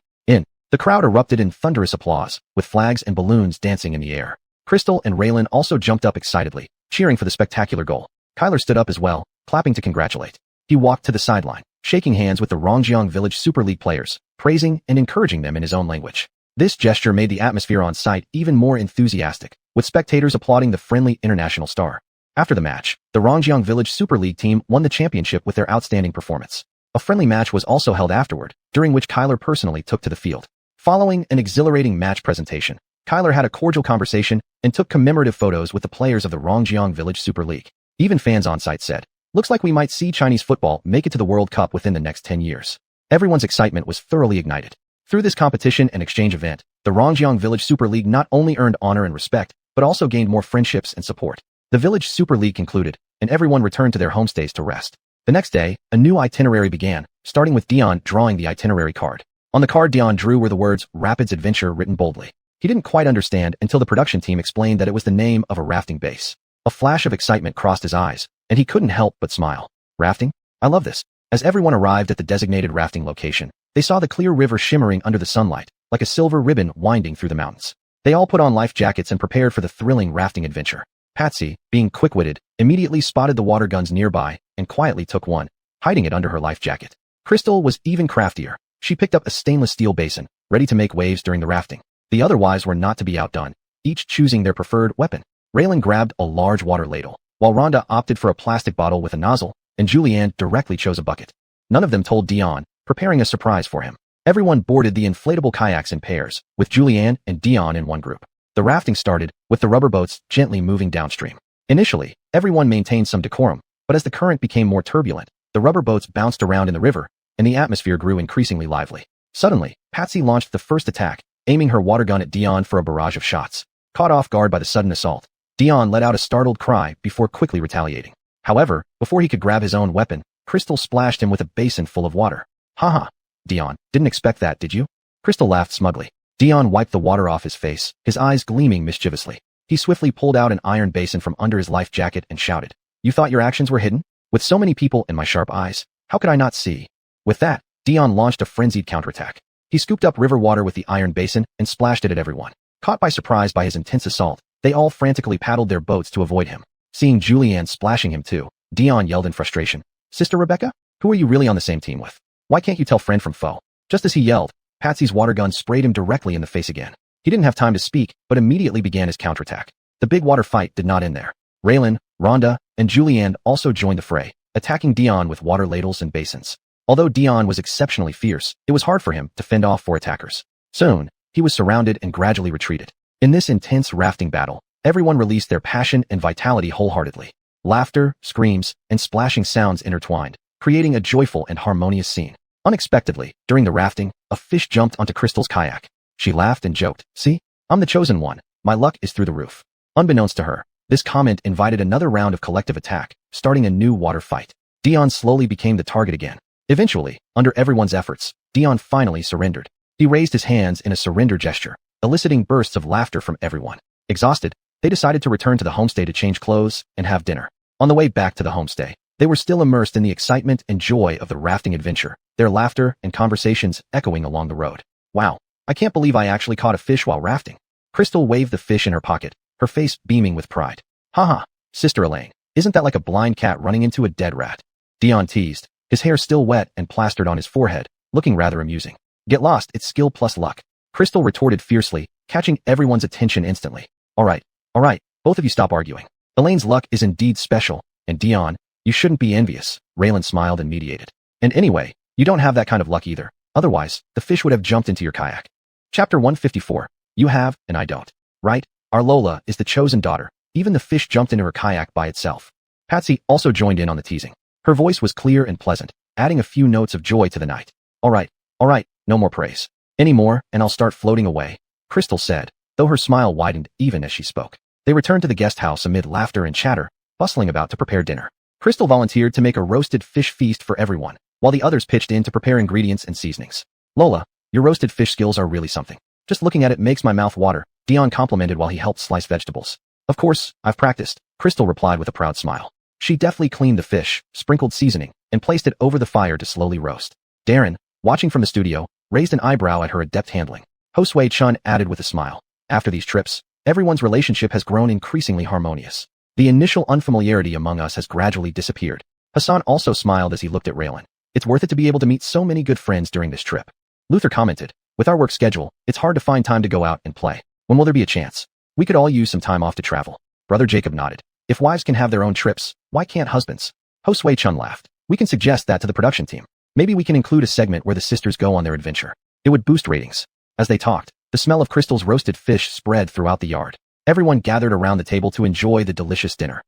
The crowd erupted in thunderous applause, with flags and balloons dancing in the air. Crystal and Raylan also jumped up excitedly, cheering for the spectacular goal. Kyler stood up as well, clapping to congratulate. He walked to the sideline, shaking hands with the Rongjiang Village Super League players, praising and encouraging them in his own language. This gesture made the atmosphere on site even more enthusiastic, with spectators applauding the friendly international star. After the match, the Rongjiang Village Super League team won the championship with their outstanding performance. A friendly match was also held afterward, during which Kyler personally took to the field. Following an exhilarating match presentation, Kyler had a cordial conversation and took commemorative photos with the players of the Rongjiang Village Super League. Even fans on site said, "Looks like we might see Chinese football make it to the World Cup within the next 10 years. Everyone's excitement was thoroughly ignited. Through this competition and exchange event, the Rongjiang Village Super League not only earned honor and respect, but also gained more friendships and support. The Village Super League concluded, and everyone returned to their homestays to rest. The next day, a new itinerary began, starting with Dion drawing the itinerary card. On the card Dion drew were the words Rapids Adventure written boldly. He didn't quite understand until the production team explained that it was the name of a rafting base. A flash of excitement crossed his eyes, and he couldn't help but smile. Rafting? I love this. As everyone arrived at the designated rafting location, they saw the clear river shimmering under the sunlight, like a silver ribbon winding through the mountains. They all put on life jackets and prepared for the thrilling rafting adventure. Patsy, being quick-witted, immediately spotted the water guns nearby and quietly took one, hiding it under her life jacket. Crystal was even craftier. She picked up a stainless steel basin, ready to make waves during the rafting. The other wives were not to be outdone, each choosing their preferred weapon. Raylan grabbed a large water ladle, while Rhonda opted for a plastic bottle with a nozzle, and Julianne directly chose a bucket. None of them told Dion, preparing a surprise for him. Everyone boarded the inflatable kayaks in pairs, with Julianne and Dion in one group. The rafting started, with the rubber boats gently moving downstream. Initially, everyone maintained some decorum, but as the current became more turbulent, the rubber boats bounced around in the river, and the atmosphere grew increasingly lively. Suddenly, Patsy launched the first attack, aiming her water gun at Dion for a barrage of shots. Caught off guard by the sudden assault, Dion let out a startled cry before quickly retaliating. However, before he could grab his own weapon, Crystal splashed him with a basin full of water. Haha, Dion, didn't expect that, did you? Crystal laughed smugly. Dion wiped the water off his face, his eyes gleaming mischievously. He swiftly pulled out an iron basin from under his life jacket and shouted, "You thought your actions were hidden? With so many people in my sharp eyes, how could I not see?" With that, Dion launched a frenzied counterattack. He scooped up river water with the iron basin and splashed it at everyone. Caught by surprise by his intense assault, they all frantically paddled their boats to avoid him. Seeing Julianne splashing him too, Dion yelled in frustration, "Sister Rebecca? Who are you really on the same team with? Why can't you tell friend from foe?" Just as he yelled, Patsy's water gun sprayed him directly in the face again. He didn't have time to speak, but immediately began his counterattack. The big water fight did not end there. Raylan, Rhonda, and Julianne also joined the fray, attacking Dion with water ladles and basins. Although Dion was exceptionally fierce, it was hard for him to fend off 4 attackers. Soon, he was surrounded and gradually retreated. In this intense rafting battle, everyone released their passion and vitality wholeheartedly. Laughter, screams, and splashing sounds intertwined, creating a joyful and harmonious scene. Unexpectedly, during the rafting, a fish jumped onto Crystal's kayak. She laughed and joked, "See? I'm the chosen one. My luck is through the roof." Unbeknownst to her, this comment invited another round of collective attack, starting a new water fight. Dion slowly became the target again. Eventually, under everyone's efforts, Dion finally surrendered. He raised his hands in a surrender gesture, eliciting bursts of laughter from everyone. Exhausted, they decided to return to the homestay to change clothes and have dinner. On the way back to the homestay, they were still immersed in the excitement and joy of the rafting adventure, their laughter and conversations echoing along the road. "Wow, I can't believe I actually caught a fish while rafting." Crystal waved the fish in her pocket, her face beaming with pride. "Haha, Sister Elaine, isn't that like a blind cat running into a dead rat?" Dion teased, his hair still wet and plastered on his forehead, looking rather amusing. "Get lost, it's skill plus luck," Crystal retorted fiercely, catching everyone's attention instantly. All right, both of you stop arguing. Elaine's luck is indeed special, and Dion, you shouldn't be envious," Raylan smiled and mediated. "And anyway, you don't have that kind of luck either. Otherwise, the fish would have jumped into your kayak." Chapter 154. You have, and I don't. Right? Our Lola is the chosen daughter. Even the fish jumped into her kayak by itself. Patsy also joined in on the teasing. Her voice was clear and pleasant, adding a few notes of joy to the night. All right, no more praise. Any more, and I'll start floating away, Crystal said, though her smile widened even as she spoke. They returned to the guest house amid laughter and chatter, bustling about to prepare dinner. Crystal volunteered to make a roasted fish feast for everyone, while the others pitched in to prepare ingredients and seasonings. Lola, your roasted fish skills are really something. Just looking at it makes my mouth water, Dion complimented while he helped slice vegetables. Of course, I've practiced, Crystal replied with a proud smile. She deftly cleaned the fish, sprinkled seasoning, and placed it over the fire to slowly roast. Darren, watching from the studio, raised an eyebrow at her adept handling. Josue Chun added with a smile. After these trips, everyone's relationship has grown increasingly harmonious. The initial unfamiliarity among us has gradually disappeared. Hassan also smiled as he looked at Raylan. It's worth it to be able to meet so many good friends during this trip. Luther commented, with our work schedule, it's hard to find time to go out and play. When will there be a chance? We could all use some time off to travel. Brother Jacob nodded. If wives can have their own trips, why can't husbands? Josue Chun laughed. We can suggest that to the production team. Maybe we can include a segment where the sisters go on their adventure. It would boost ratings. As they talked, the smell of Crystal's roasted fish spread throughout the yard. Everyone gathered around the table to enjoy the delicious dinner.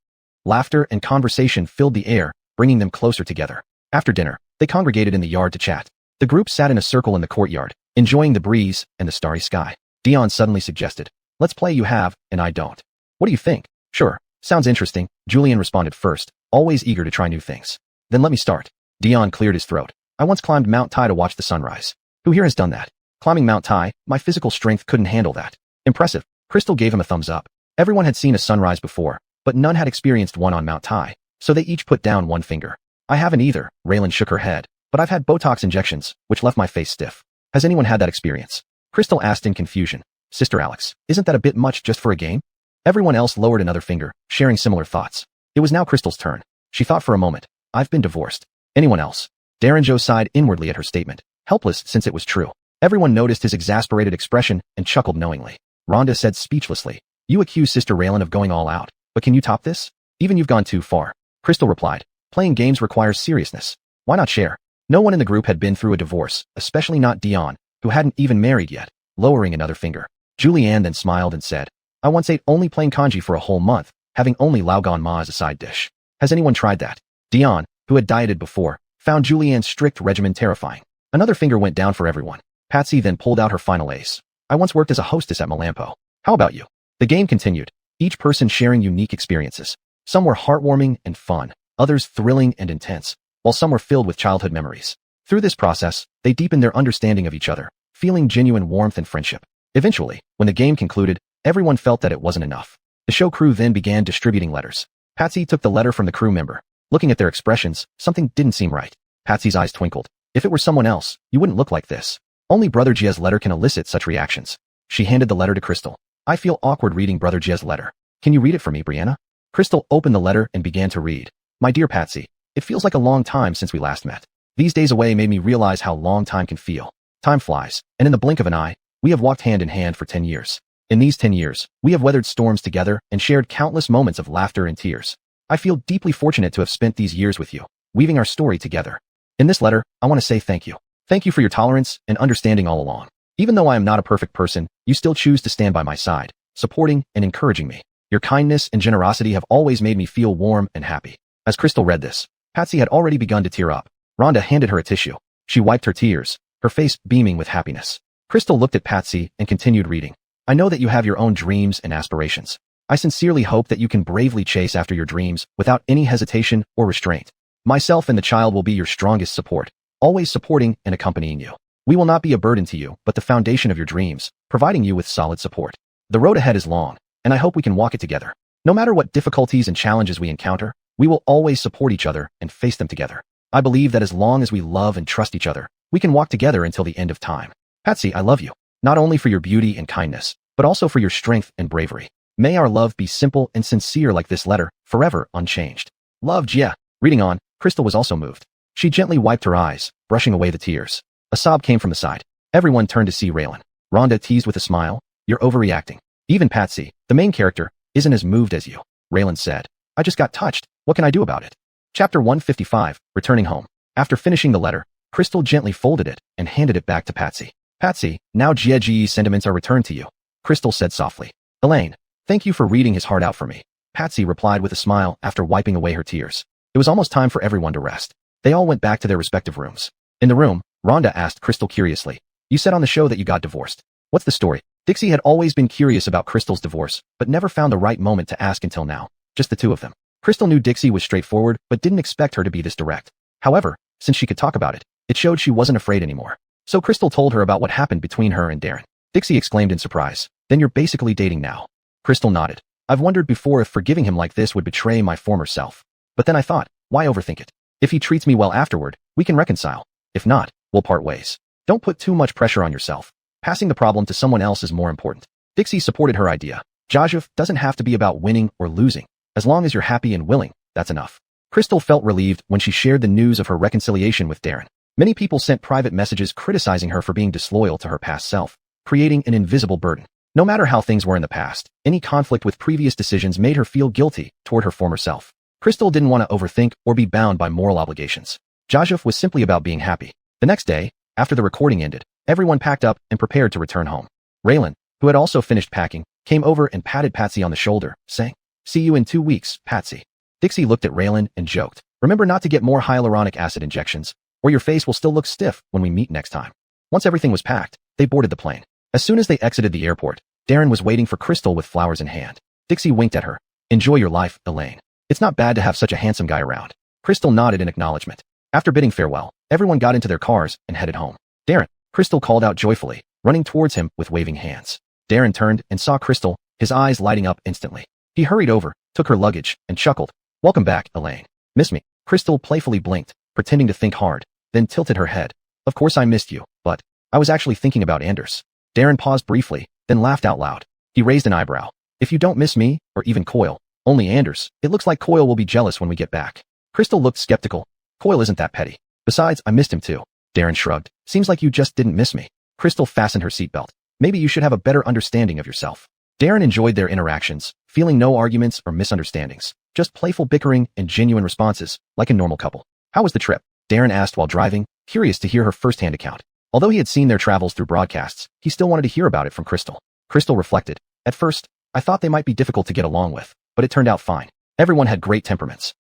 Laughter and conversation filled the air, bringing them closer together. After dinner, they congregated in the yard to chat. The group sat in a circle in the courtyard, enjoying the breeze and the starry sky. Dion suddenly suggested, let's play you have, and I don't. What do you think? Sure, sounds interesting, Julian responded first, always eager to try new things. Then let me start. Dion cleared his throat. I once climbed Mount Tai to watch the sunrise. Who here has done that? Climbing Mount Tai, my physical strength couldn't handle that. Impressive. Crystal gave him a thumbs up. Everyone had seen a sunrise before, but none had experienced one on Mount Tai, so they each put down one finger. I haven't either, Raylan shook her head, but I've had Botox injections, which left my face stiff. Has anyone had that experience? Crystal asked in confusion. Sister Alex, isn't that a bit much just for a game? Everyone else lowered another finger, sharing similar thoughts. It was now Crystal's turn. She thought for a moment. I've been divorced. Anyone else? Darren Joe sighed inwardly at her statement, helpless since it was true. Everyone noticed his exasperated expression and chuckled knowingly. Rhonda said speechlessly, you accuse Sister Raylan of going all out, but can you top this? Even you've gone too far. Crystal replied, playing games requires seriousness. Why not share? No one in the group had been through a divorce, especially not Dion, who hadn't even married yet, lowering another finger. Julianne then smiled and said, I once ate only plain kanji for a whole month, having only Laogan Ma as a side dish. Has anyone tried that? Dion, who had dieted before, found Julianne's strict regimen terrifying. Another finger went down for everyone. Patsy then pulled out her final ace. I once worked as a hostess at Melampo. How about you? The game continued, each person sharing unique experiences. Some were heartwarming and fun, others thrilling and intense, while some were filled with childhood memories. Through this process, they deepened their understanding of each other, feeling genuine warmth and friendship. Eventually, when the game concluded, everyone felt that it wasn't enough. The show crew then began distributing letters. Patsy took the letter from the crew member. Looking at their expressions, something didn't seem right. Patsy's eyes twinkled. If it were someone else, you wouldn't look like this. Only Brother Jia's letter can elicit such reactions. She handed the letter to Crystal. I feel awkward reading Brother Jia's letter. Can you read it for me, Brianna? Crystal opened the letter and began to read. My dear Patsy, it feels like a long time since we last met. These days away made me realize how long time can feel. Time flies, and in the blink of an eye, we have walked hand in hand for 10 years. In these 10 years, we have weathered storms together and shared countless moments of laughter and tears. I feel deeply fortunate to have spent these years with you, weaving our story together. In this letter, I want to say thank you. Thank you for your tolerance and understanding all along. Even though I am not a perfect person, you still choose to stand by my side, supporting and encouraging me. Your kindness and generosity have always made me feel warm and happy. As Crystal read this, Patsy had already begun to tear up. Rhonda handed her a tissue. She wiped her tears, her face beaming with happiness. Crystal looked at Patsy and continued reading. I know that you have your own dreams and aspirations. I sincerely hope that you can bravely chase after your dreams without any hesitation or restraint. Myself and the child will be your strongest support, always supporting and accompanying you. We will not be a burden to you, but the foundation of your dreams, providing you with solid support. The road ahead is long, and I hope we can walk it together. No matter what difficulties and challenges we encounter, we will always support each other and face them together. I believe that as long as we love and trust each other, we can walk together until the end of time. Patsy, I love you, not only for your beauty and kindness, but also for your strength and bravery. May our love be simple and sincere like this letter, forever unchanged. Love, Jia. Reading on, Crystal was also moved. She gently wiped her eyes, brushing away the tears. A sob came from the side. Everyone turned to see Raylan. Rhonda teased with a smile, you're overreacting. Even Patsy, the main character, isn't as moved as you. Raylan said, I just got touched. What can I do about it? Chapter 155, Returning Home. After finishing the letter, Crystal gently folded it and handed it back to Patsy. Patsy, now Jieji's sentiments are returned to you. Crystal said softly. Elaine, thank you for reading his heart out for me. Patsy replied with a smile after wiping away her tears. It was almost time for everyone to rest. They all went back to their respective rooms. In the room, Rhonda asked Crystal curiously, You said on the show that you got divorced. What's the story? Dixie had always been curious about Crystal's divorce, but never found the right moment to ask until now. Just the two of them. Crystal knew Dixie was straightforward, but didn't expect her to be this direct. However, since she could talk about it, it showed she wasn't afraid anymore. So Crystal told her about what happened between her and Darren. Dixie exclaimed in surprise, "Then you're basically dating now." Crystal nodded. "I've wondered before if forgiving him like this would betray my former self. But then I thought, why overthink it? If he treats me well afterward, we can reconcile. If not, we'll part ways. Don't put too much pressure on yourself. Passing the problem to someone else is more important." Dixie supported her idea. Joseph doesn't have to be about winning or losing. As long as you're happy and willing, that's enough. Crystal felt relieved when she shared the news of her reconciliation with Darren. Many people sent private messages criticizing her for being disloyal to her past self, creating an invisible burden. No matter how things were in the past, any conflict with previous decisions made her feel guilty toward her former self. Crystal didn't want to overthink or be bound by moral obligations. Joseph was simply about being happy. The next day, after the recording ended, everyone packed up and prepared to return home. Raylan, who had also finished packing, came over and patted Patsy on the shoulder, saying, "See you in 2 weeks, Patsy." Dixie looked at Raylan and joked, "Remember not to get more hyaluronic acid injections, or your face will still look stiff when we meet next time." Once everything was packed, they boarded the plane. As soon as they exited the airport, Darren was waiting for Crystal with flowers in hand. Dixie winked at her. "Enjoy your life, Elaine. It's not bad to have such a handsome guy around." Crystal nodded in acknowledgement. After bidding farewell, everyone got into their cars and headed home. "Darren," Crystal called out joyfully, running towards him with waving hands. Darren turned and saw Crystal, his eyes lighting up instantly. He hurried over, took her luggage, and chuckled. "Welcome back, Elaine. Miss me?" Crystal playfully blinked, pretending to think hard, then tilted her head. "Of course I missed you, but I was actually thinking about Anders." Darren paused briefly, then laughed out loud. He raised an eyebrow. "If you don't miss me, or even Coyle, only Anders, it looks like Coyle will be jealous when we get back." Crystal looked skeptical. "Coyle isn't that petty. Besides, I missed him too." Darren shrugged. "Seems like you just didn't miss me." Crystal fastened her seatbelt. "Maybe you should have a better understanding of yourself." Darren enjoyed their interactions, feeling no arguments or misunderstandings, just playful bickering and genuine responses, like a normal couple. "How was the trip?" Darren asked while driving, curious to hear her first-hand account. Although he had seen their travels through broadcasts, he still wanted to hear about it from Crystal. Crystal reflected. "At first, I thought they might be difficult to get along with, but it turned out fine. Everyone had great temperaments."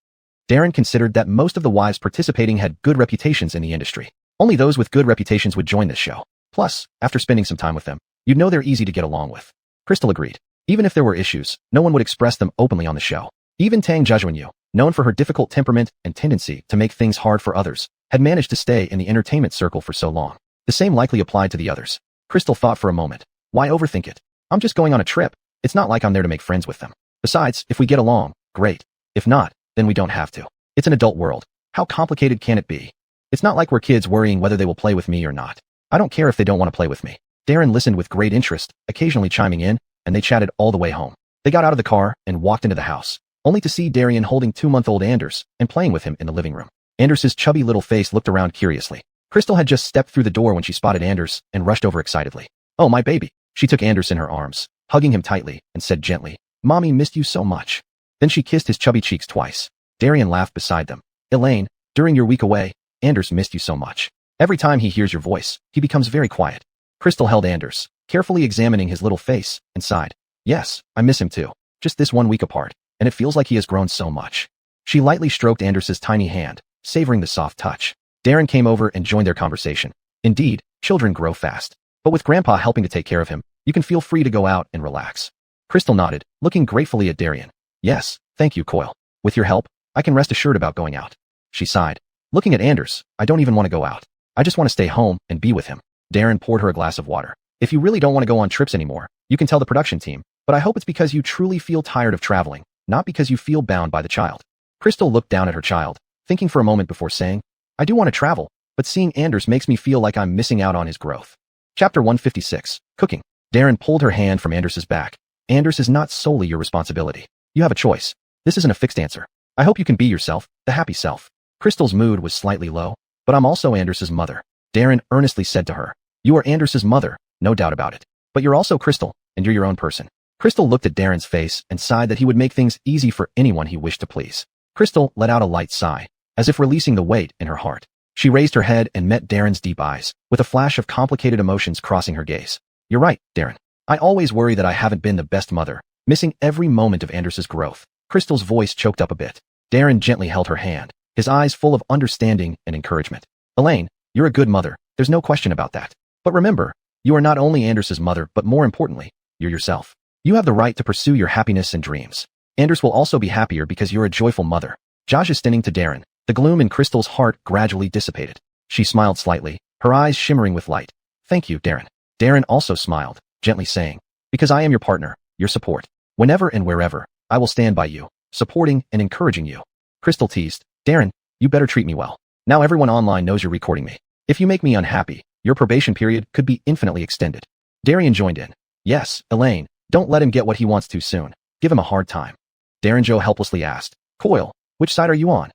Darren considered that most of the wives participating had good reputations in the industry. Only those with good reputations would join this show. Plus, after spending some time with them, you'd know they're easy to get along with. Crystal agreed. Even if there were issues, no one would express them openly on the show. Even Tang Zhuoyu, known for her difficult temperament and tendency to make things hard for others, had managed to stay in the entertainment circle for so long. The same likely applied to the others. Crystal thought for a moment. Why overthink it? I'm just going on a trip. It's not like I'm there to make friends with them. Besides, if we get along, great. If not, then we don't have to. It's an adult world. How complicated can it be? It's not like we're kids worrying whether they will play with me or not. I don't care if they don't want to play with me. Darren listened with great interest, occasionally chiming in, and they chatted all the way home. They got out of the car and walked into the house, only to see Darian holding 2-month-old Anders and playing with him in the living room. Anders's chubby little face looked around curiously. Crystal had just stepped through the door when she spotted Anders and rushed over excitedly. "Oh, my baby." She took Anders in her arms, hugging him tightly, and said gently, "Mommy missed you so much." Then she kissed his chubby cheeks twice. Darian laughed beside them. "Elaine, during your week away, Anders missed you so much. Every time he hears your voice, he becomes very quiet." Crystal held Anders, carefully examining his little face, and sighed. "Yes, I miss him too. Just this 1 week apart, and it feels like he has grown so much." She lightly stroked Anders's tiny hand, savoring the soft touch. Darren came over and joined their conversation. Indeed, children grow fast. But with Grandpa helping to take care of him, you can feel free to go out and relax. Crystal nodded, looking gratefully at Darian. "Yes, thank you, Coyle. With your help, I can rest assured about going out." She sighed. Looking at Anders, "I don't even want to go out. I just want to stay home and be with him." Darren poured her a glass of water. "If you really don't want to go on trips anymore, you can tell the production team, but I hope it's because you truly feel tired of traveling, not because you feel bound by the child." Crystal looked down at her child, thinking for a moment before saying, "I do want to travel, but seeing Anders makes me feel like I'm missing out on his growth." Chapter 156, Cooking. Darren pulled her hand from Anders's back. "Anders is not solely your responsibility. You have a choice. This isn't a fixed answer. I hope you can be yourself, the happy self." Crystal's mood was slightly low. "But I'm also Anders's mother," Darren earnestly said to her. "You are Anders's mother, no doubt about it. But you're also Crystal, and you're your own person." Crystal looked at Darren's face and sighed that he would make things easy for anyone he wished to please. Crystal let out a light sigh, as if releasing the weight in her heart. She raised her head and met Darren's deep eyes, with a flash of complicated emotions crossing her gaze. "You're right, Darren. I always worry that I haven't been the best mother, missing every moment of Anders's growth." Crystal's voice choked up a bit. Darren gently held her hand, his eyes full of understanding and encouragement. "Elaine, you're a good mother, there's no question about that. But remember, you are not only Anders's mother, but more importantly, you're yourself. You have the right to pursue your happiness and dreams. Anders will also be happier because you're a joyful mother. Josh is standing to Darren. The gloom in Crystal's heart gradually dissipated. She smiled slightly, her eyes shimmering with light. Thank you, Darren. Darren also smiled, gently saying, because I am your partner, your support. Whenever and wherever, I will stand by you, supporting and encouraging you. Crystal teased, Darren, you better treat me well. Now everyone online knows you're recording me. If you make me unhappy, your probation period could be infinitely extended. Darren joined in. Yes, Elaine, don't let him get what he wants too soon. Give him a hard time. Darren Joe helplessly asked, Coyle, which side are you on?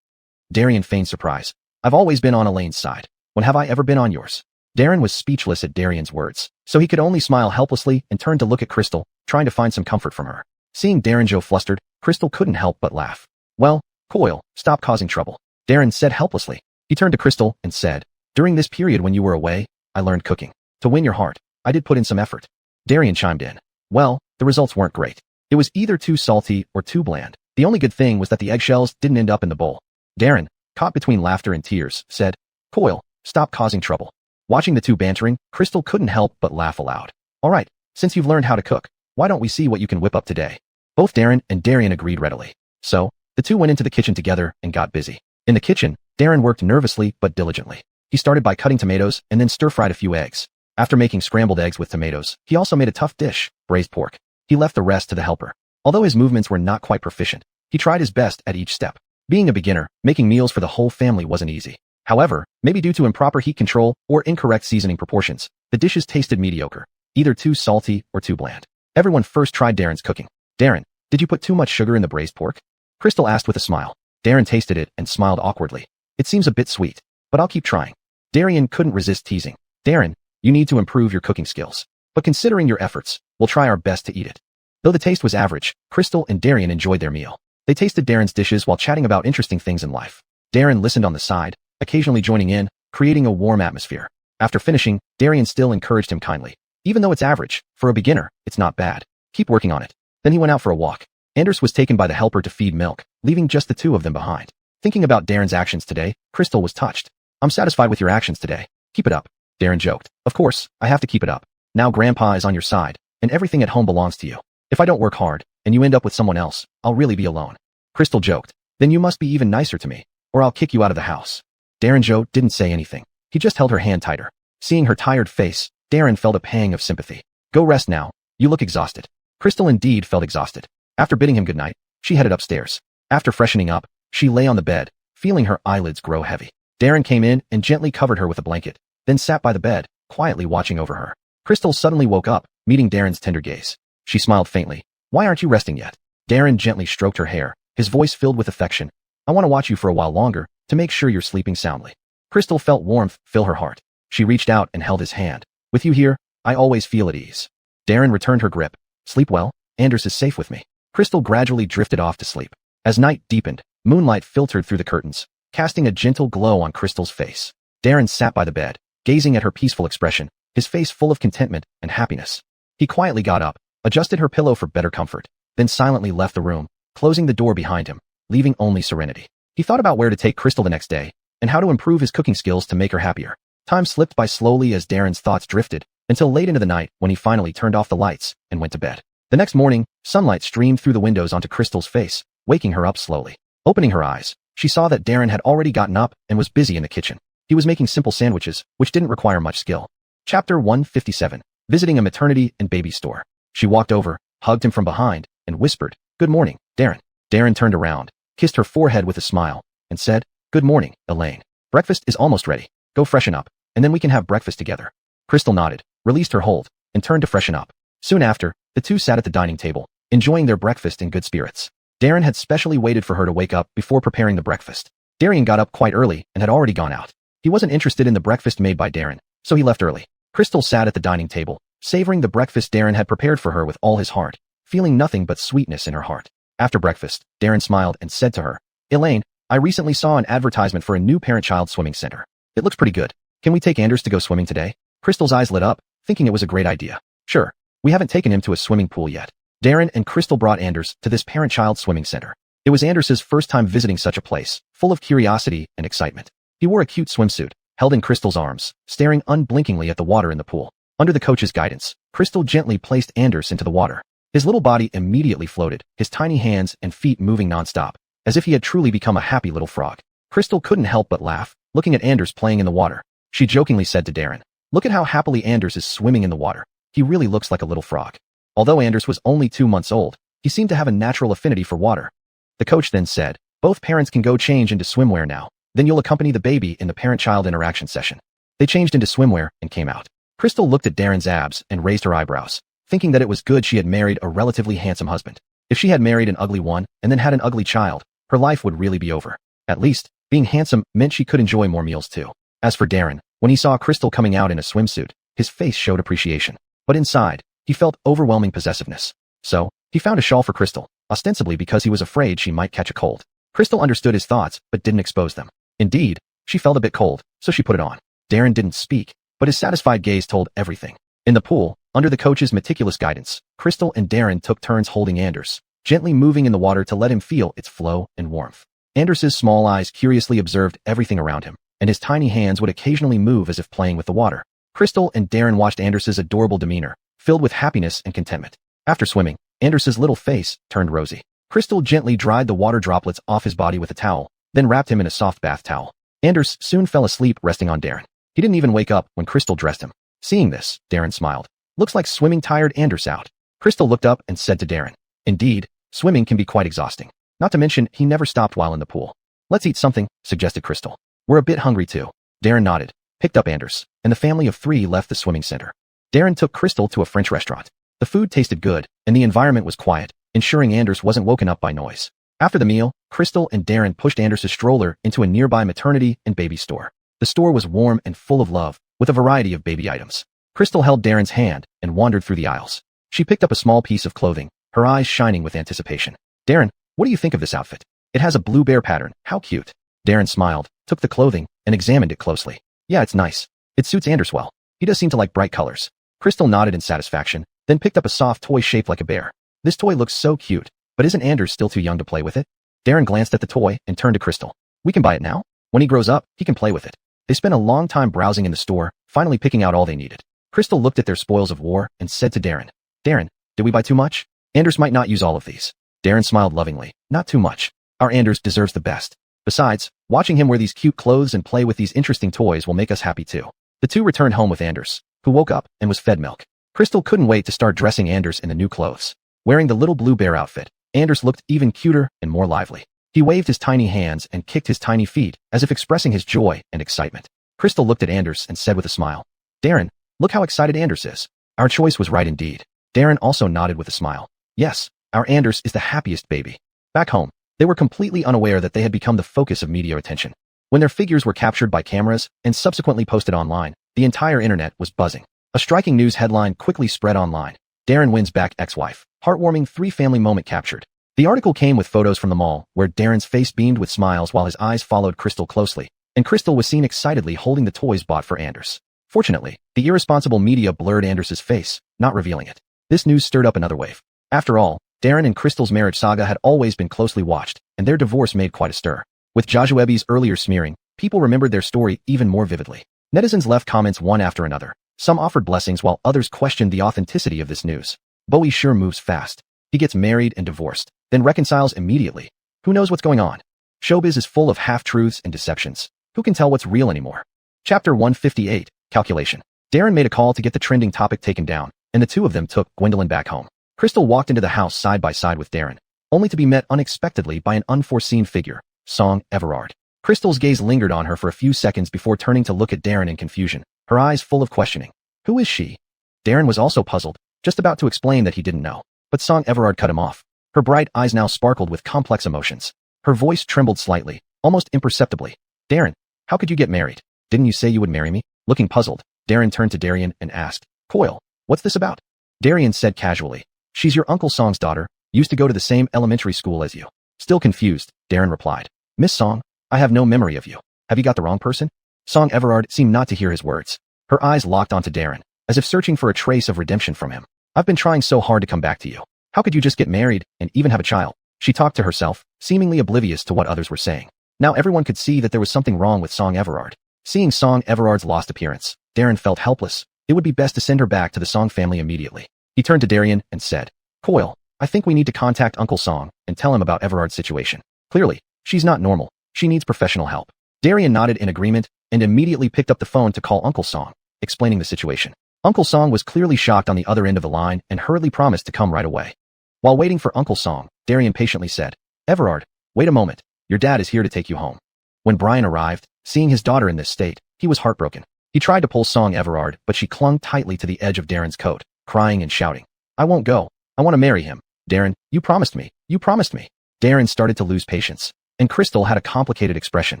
Darren feigned surprise. I've always been on Elaine's side. When have I ever been on yours? Darren was speechless at Darren's words, so he could only smile helplessly and turn to look at Crystal, trying to find some comfort from her. Seeing Darren Joe flustered, Crystal couldn't help but laugh. Well, Coyle, stop causing trouble. Darren said helplessly. He turned to Crystal and said, during this period when you were away, I learned cooking. To win your heart, I did put in some effort. Darren chimed in. Well, the results weren't great. It was either too salty or too bland. The only good thing was that the eggshells didn't end up in the bowl. Darren, caught between laughter and tears, said, Coyle, stop causing trouble. Watching the two bantering, Crystal couldn't help but laugh aloud. All right, since you've learned how to cook, why don't we see what you can whip up today? Both Darren and Darren agreed readily. So, the two went into the kitchen together and got busy. In the kitchen, Darren worked nervously but diligently. He started by cutting tomatoes and then stir-fried a few eggs. After making scrambled eggs with tomatoes, he also made a tough dish, braised pork. He left the rest to the helper. Although his movements were not quite proficient, he tried his best at each step. Being a beginner, making meals for the whole family wasn't easy. However, maybe due to improper heat control or incorrect seasoning proportions, the dishes tasted mediocre, either too salty or too bland. Everyone first tried Darren's cooking. Darren, did you put too much sugar in the braised pork? Crystal asked with a smile. Darren tasted it and smiled awkwardly. It seems a bit sweet, but I'll keep trying. Darren couldn't resist teasing. Darren, you need to improve your cooking skills. But considering your efforts, we'll try our best to eat it. Though the taste was average, Crystal and Darren enjoyed their meal. They tasted Darren's dishes while chatting about interesting things in life. Darren listened on the side, occasionally joining in, creating a warm atmosphere. After finishing, Darren still encouraged him kindly. Even though it's average, for a beginner, it's not bad. Keep working on it. Then he went out for a walk. Anders was taken by the helper to feed milk, leaving just the two of them behind. Thinking about Darren's actions today, Crystal was touched. I'm satisfied with your actions today. Keep it up. Darren joked. Of course, I have to keep it up. Now Grandpa is on your side, and everything at home belongs to you. If I don't work hard, and you end up with someone else, I'll really be alone. Crystal joked. Then you must be even nicer to me, or I'll kick you out of the house. Darren Joe didn't say anything. He just held her hand tighter. Seeing her tired face, Darren felt a pang of sympathy. Go rest now. You look exhausted. Crystal indeed felt exhausted. After bidding him goodnight, she headed upstairs. After freshening up, she lay on the bed, feeling her eyelids grow heavy. Darren came in and gently covered her with a blanket, then sat by the bed, quietly watching over her. Crystal suddenly woke up, meeting Darren's tender gaze. She smiled faintly. Why aren't you resting yet? Darren gently stroked her hair, his voice filled with affection. I want to watch you for a while longer, to make sure you're sleeping soundly. Crystal felt warmth fill her heart. She reached out and held his hand. With you here, I always feel at ease. Darren returned her grip. Sleep well, Anders is safe with me. Crystal gradually drifted off to sleep. As night deepened, moonlight filtered through the curtains, casting a gentle glow on Crystal's face. Darren sat by the bed, gazing at her peaceful expression, his face full of contentment and happiness. He quietly got up, adjusted her pillow for better comfort, then silently left the room, closing the door behind him, leaving only serenity. He thought about where to take Crystal the next day, and how to improve his cooking skills to make her happier. Time slipped by slowly as Darren's thoughts drifted, until late into the night when he finally turned off the lights and went to bed. The next morning, sunlight streamed through the windows onto Crystal's face, waking her up slowly. Opening her eyes, she saw that Darren had already gotten up and was busy in the kitchen. He was making simple sandwiches, which didn't require much skill. Chapter 157. Visiting a maternity and baby store. She walked over, hugged him from behind, and whispered, "Good morning, Darren." Darren turned around, kissed her forehead with a smile, and said, "Good morning, Elaine. Breakfast is almost ready. Go freshen up, and then we can have breakfast together." Crystal nodded, released her hold, and turned to freshen up. Soon after, the two sat at the dining table, enjoying their breakfast in good spirits. Darren had specially waited for her to wake up before preparing the breakfast. Darren got up quite early and had already gone out. He wasn't interested in the breakfast made by Darren, so he left early. Crystal sat at the dining table, savoring the breakfast Darren had prepared for her with all his heart, feeling nothing but sweetness in her heart. After breakfast, Darren smiled and said to her, "Elaine, I recently saw an advertisement for a new parent-child swimming center. It looks pretty good. Can we take Anders to go swimming today?" Crystal's eyes lit up, thinking it was a great idea. "Sure. We haven't taken him to a swimming pool yet." Darren and Crystal brought Anders to this parent-child swimming center. It was Anders's first time visiting such a place, full of curiosity and excitement. He wore a cute swimsuit, held in Crystal's arms, staring unblinkingly at the water in the pool. Under the coach's guidance, Crystal gently placed Anders into the water. His little body immediately floated, his tiny hands and feet moving nonstop, as if he had truly become a happy little frog. Crystal couldn't help but laugh, looking at Anders playing in the water. She jokingly said to Darren, "Look at how happily Anders is swimming in the water. He really looks like a little frog." Although Anders was only 2 months old, he seemed to have a natural affinity for water. The coach then said, "Both parents can go change into swimwear now. Then you'll accompany the baby in the parent-child interaction session." They changed into swimwear and came out. Crystal looked at Darren's abs and raised her eyebrows, thinking that it was good she had married a relatively handsome husband. If she had married an ugly one and then had an ugly child, her life would really be over. At least, being handsome meant she could enjoy more meals too. As for Darren, when he saw Crystal coming out in a swimsuit, his face showed appreciation. But inside, he felt overwhelming possessiveness. So, he found a shawl for Crystal, ostensibly because he was afraid she might catch a cold. Crystal understood his thoughts but didn't expose them. Indeed, she felt a bit cold, so she put it on. Darren didn't speak, but his satisfied gaze told everything. In the pool, under the coach's meticulous guidance, Crystal and Darren took turns holding Anders, gently moving in the water to let him feel its flow and warmth. Anders's small eyes curiously observed everything around him, and his tiny hands would occasionally move as if playing with the water. Crystal and Darren watched Anders's adorable demeanor, filled with happiness and contentment. After swimming, Anders's little face turned rosy. Crystal gently dried the water droplets off his body with a towel, then wrapped him in a soft bath towel. Anders soon fell asleep resting on Darren. He didn't even wake up when Crystal dressed him. Seeing this, Darren smiled. "Looks like swimming tired Anders out." Crystal looked up and said to Darren, "Indeed, swimming can be quite exhausting. Not to mention, he never stopped while in the pool." "Let's eat something," suggested Crystal. "We're a bit hungry too." Darren nodded, picked up Anders, and the family of 3 left the swimming center. Darren took Crystal to a French restaurant. The food tasted good, and the environment was quiet, ensuring Anders wasn't woken up by noise. After the meal, Crystal and Darren pushed Anders's stroller into a nearby maternity and baby store. The store was warm and full of love, with a variety of baby items. Crystal held Darren's hand and wandered through the aisles. She picked up a small piece of clothing, her eyes shining with anticipation. "Darren, what do you think of this outfit? It has a blue bear pattern. How cute." Darren smiled, took the clothing, and examined it closely. "Yeah, it's nice. It suits Anders well. He does seem to like bright colors." Crystal nodded in satisfaction, then picked up a soft toy shaped like a bear. "This toy looks so cute, but isn't Anders still too young to play with it?" Darren glanced at the toy and turned to Crystal. "We can buy it now. When he grows up, he can play with it." They spent a long time browsing in the store, finally picking out all they needed. Crystal looked at their spoils of war and said to Darren, "Darren, did we buy too much? Anders might not use all of these." Darren smiled lovingly. "Not too much. Our Anders deserves the best. Besides, watching him wear these cute clothes and play with these interesting toys will make us happy too." The two returned home with Anders, who woke up and was fed milk. Crystal couldn't wait to start dressing Anders in the new clothes. Wearing the little blue bear outfit, Anders looked even cuter and more lively. He waved his tiny hands and kicked his tiny feet, as if expressing his joy and excitement. Crystal looked at Anders and said with a smile, "Darren, look how excited Anders is." "Our choice was right indeed." Darren also nodded with a smile. "Yes, our Anders is the happiest baby." Back home, they were completely unaware that they had become the focus of media attention. When their figures were captured by cameras and subsequently posted online, the entire internet was buzzing. A striking news headline quickly spread online. "Darren wins back ex-wife. Heartwarming 3-family moment captured." The article came with photos from the mall, where Darren's face beamed with smiles while his eyes followed Crystal closely, and Crystal was seen excitedly holding the toys bought for Anders. Fortunately, the irresponsible media blurred Anders's face, not revealing it. This news stirred up another wave. After all, Darren and Crystal's marriage saga had always been closely watched, and their divorce made quite a stir. With Joshua earlier smearing, people remembered their story even more vividly. Netizens left comments one after another. Some offered blessings while others questioned the authenticity of this news. Bowie sure moves fast. He gets married and divorced, then reconciles immediately. Who knows what's going on? Showbiz is full of half-truths and deceptions. Who can tell what's real anymore? Chapter 158, Calculation. Darren made a call to get the trending topic taken down, and the two of them took Gwendolyn back home. Crystal walked into the house side by side with Darren, only to be met unexpectedly by an unforeseen figure, Song Everard. Crystal's gaze lingered on her for a few seconds before turning to look at Darren in confusion, her eyes full of questioning. Who is she? Darren was also puzzled, just about to explain that he didn't know, but Song Everard cut him off. Her bright eyes now sparkled with complex emotions. Her voice trembled slightly, almost imperceptibly. "Darren, how could you get married? Didn't you say you would marry me?" Looking puzzled, Darren turned to Darian and asked, "Coyle, what's this about?" Darian said casually, "She's your Uncle Song's daughter, used to go to the same elementary school as you." Still confused, Darren replied, "Miss Song, I have no memory of you. Have you got the wrong person?" Song Everard seemed not to hear his words. Her eyes locked onto Darren, as if searching for a trace of redemption from him. "I've been trying so hard to come back to you. How could you just get married and even have a child?" She talked to herself, seemingly oblivious to what others were saying. Now everyone could see that there was something wrong with Song Everard. Seeing Song Everard's lost appearance, Darren felt helpless. It would be best to send her back to the Song family immediately. He turned to Darian and said, Coyle, I think we need to contact Uncle Song and tell him about Everard's situation. Clearly, she's not normal. She needs professional help. Darian nodded in agreement and immediately picked up the phone to call Uncle Song, explaining the situation. Uncle Song was clearly shocked on the other end of the line and hurriedly promised to come right away. While waiting for Uncle Song, Darian patiently said, Everard, wait a moment. Your dad is here to take you home. When Brian arrived, seeing his daughter in this state, he was heartbroken. He tried to pull Song Everard, but she clung tightly to the edge of Darren's coat, crying and shouting, I won't go. I want to marry him. Darren, you promised me. You promised me. Darren started to lose patience, and Crystal had a complicated expression.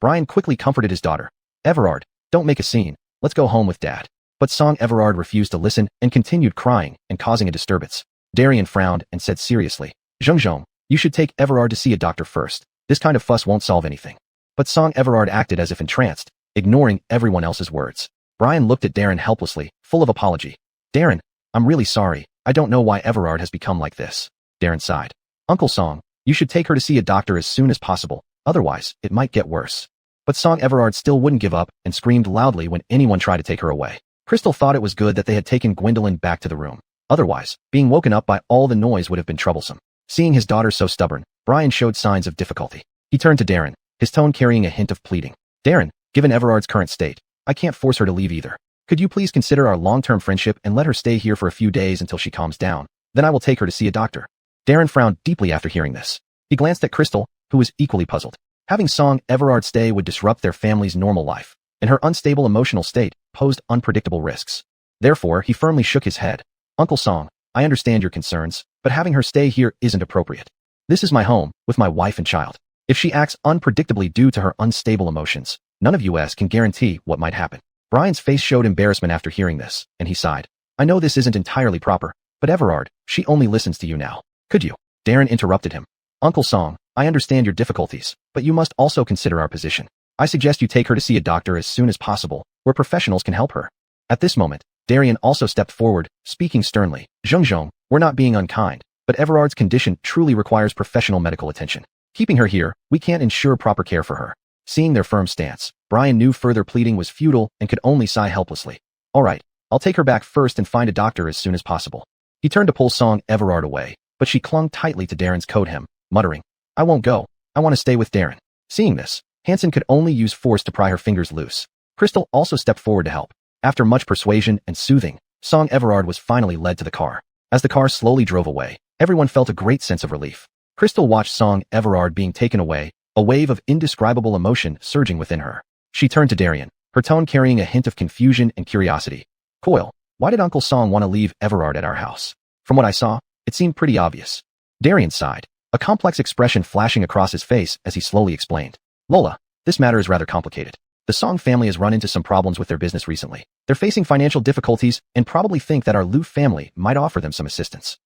Brian quickly comforted his daughter. Everard, don't make a scene. Let's go home with Dad. But Song Everard refused to listen and continued crying and causing a disturbance. Darian frowned and said seriously, Zheng, you should take Everard to see a doctor first. This kind of fuss won't solve anything. But Song Everard acted as if entranced, ignoring everyone else's words. Brian looked at Darren helplessly, full of apology. Darren, I'm really sorry. I don't know why Everard has become like this. Darren sighed. Uncle Song, you should take her to see a doctor as soon as possible. Otherwise, it might get worse. But Song Everard still wouldn't give up and screamed loudly when anyone tried to take her away. Crystal thought it was good that they had taken Gwendolyn back to the room. Otherwise, being woken up by all the noise would have been troublesome. Seeing his daughter so stubborn, Brian showed signs of difficulty. He turned to Darren, his tone carrying a hint of pleading. Darren, given Everard's current state, I can't force her to leave either. Could you please consider our long-term friendship and let her stay here for a few days until she calms down? Then I will take her to see a doctor. Darren frowned deeply after hearing this. He glanced at Crystal, who was equally puzzled. Having Song Everard stay would disrupt their family's normal life, and her unstable emotional state posed unpredictable risks. Therefore, he firmly shook his head. Uncle Song, I understand your concerns, but having her stay here isn't appropriate. This is my home, with my wife and child. If she acts unpredictably due to her unstable emotions, none of us can guarantee what might happen. Brian's face showed embarrassment after hearing this, and he sighed. I know this isn't entirely proper, but Everard, she only listens to you now. Could you? Darren interrupted him. Uncle Song, I understand your difficulties, but you must also consider our position. I suggest you take her to see a doctor as soon as possible, where professionals can help her. At this moment, Darian also stepped forward, speaking sternly. Zheng, we're not being unkind, but Everard's condition truly requires professional medical attention. Keeping her here, we can't ensure proper care for her. Seeing their firm stance, Brian knew further pleading was futile and could only sigh helplessly. All right, I'll take her back first and find a doctor as soon as possible. He turned to pull Song Everard away, but she clung tightly to Darren's coat hem, muttering, I won't go. I want to stay with Darren. Seeing this, Hansen could only use force to pry her fingers loose. Crystal also stepped forward to help. After much persuasion and soothing, Song Everard was finally led to the car. As the car slowly drove away, everyone felt a great sense of relief. Crystal watched Song Everard being taken away, a wave of indescribable emotion surging within her. She turned to Darian, her tone carrying a hint of confusion and curiosity. Coyle, why did Uncle Song want to leave Everard at our house? From what I saw, it seemed pretty obvious. Darian sighed, a complex expression flashing across his face as he slowly explained. Lola, this matter is rather complicated. The Song family has run into some problems with their business recently. They're facing financial difficulties and probably think that our Liu family might offer them some assistance.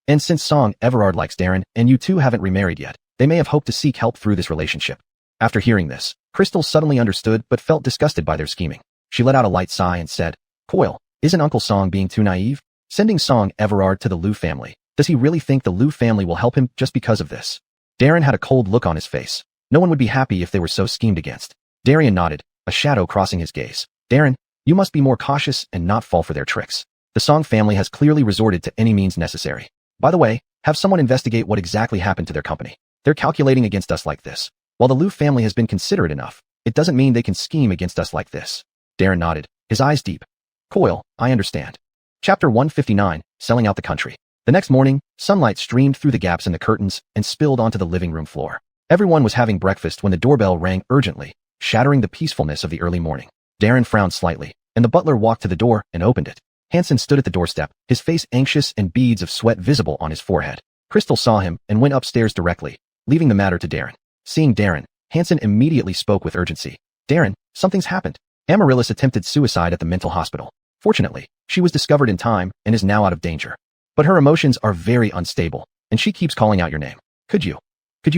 And since Song Everard likes Darren and you two haven't remarried yet, they may have hoped to seek help through this relationship. After hearing this, Crystal suddenly understood but felt disgusted by their scheming. She let out a light sigh and said, Coyle, isn't Uncle Song being too naive? Sending Song Everard to the Liu family, does he really think the Liu family will help him just because of this? Darren had a cold look on his face. No one would be happy if they were so schemed against. Darian nodded, a shadow crossing his gaze. Darren, you must be more cautious and not fall for their tricks. The Song family has clearly resorted to any means necessary. By the way, have someone investigate what exactly happened to their company. They're calculating against us like this. While the Liu family has been considerate enough, it doesn't mean they can scheme against us like this. Darren nodded, his eyes deep. Coyle, I understand. Chapter 159, Selling Out the Country. The next morning, sunlight streamed through the gaps in the curtains and spilled onto the living room floor. Everyone was having breakfast when the doorbell rang urgently, shattering the peacefulness of the early morning. Darren frowned slightly, and the butler walked to the door and opened it. Hansen stood at the doorstep, his face anxious and beads of sweat visible on his forehead. Crystal saw him and went upstairs directly, leaving the matter to Darren. Seeing Darren, Hansen immediately spoke with urgency. Darren, something's happened. Amaryllis attempted suicide at the mental hospital. Fortunately, she was discovered in time and is now out of danger. But her emotions are very unstable, and she keeps calling out your name. Could you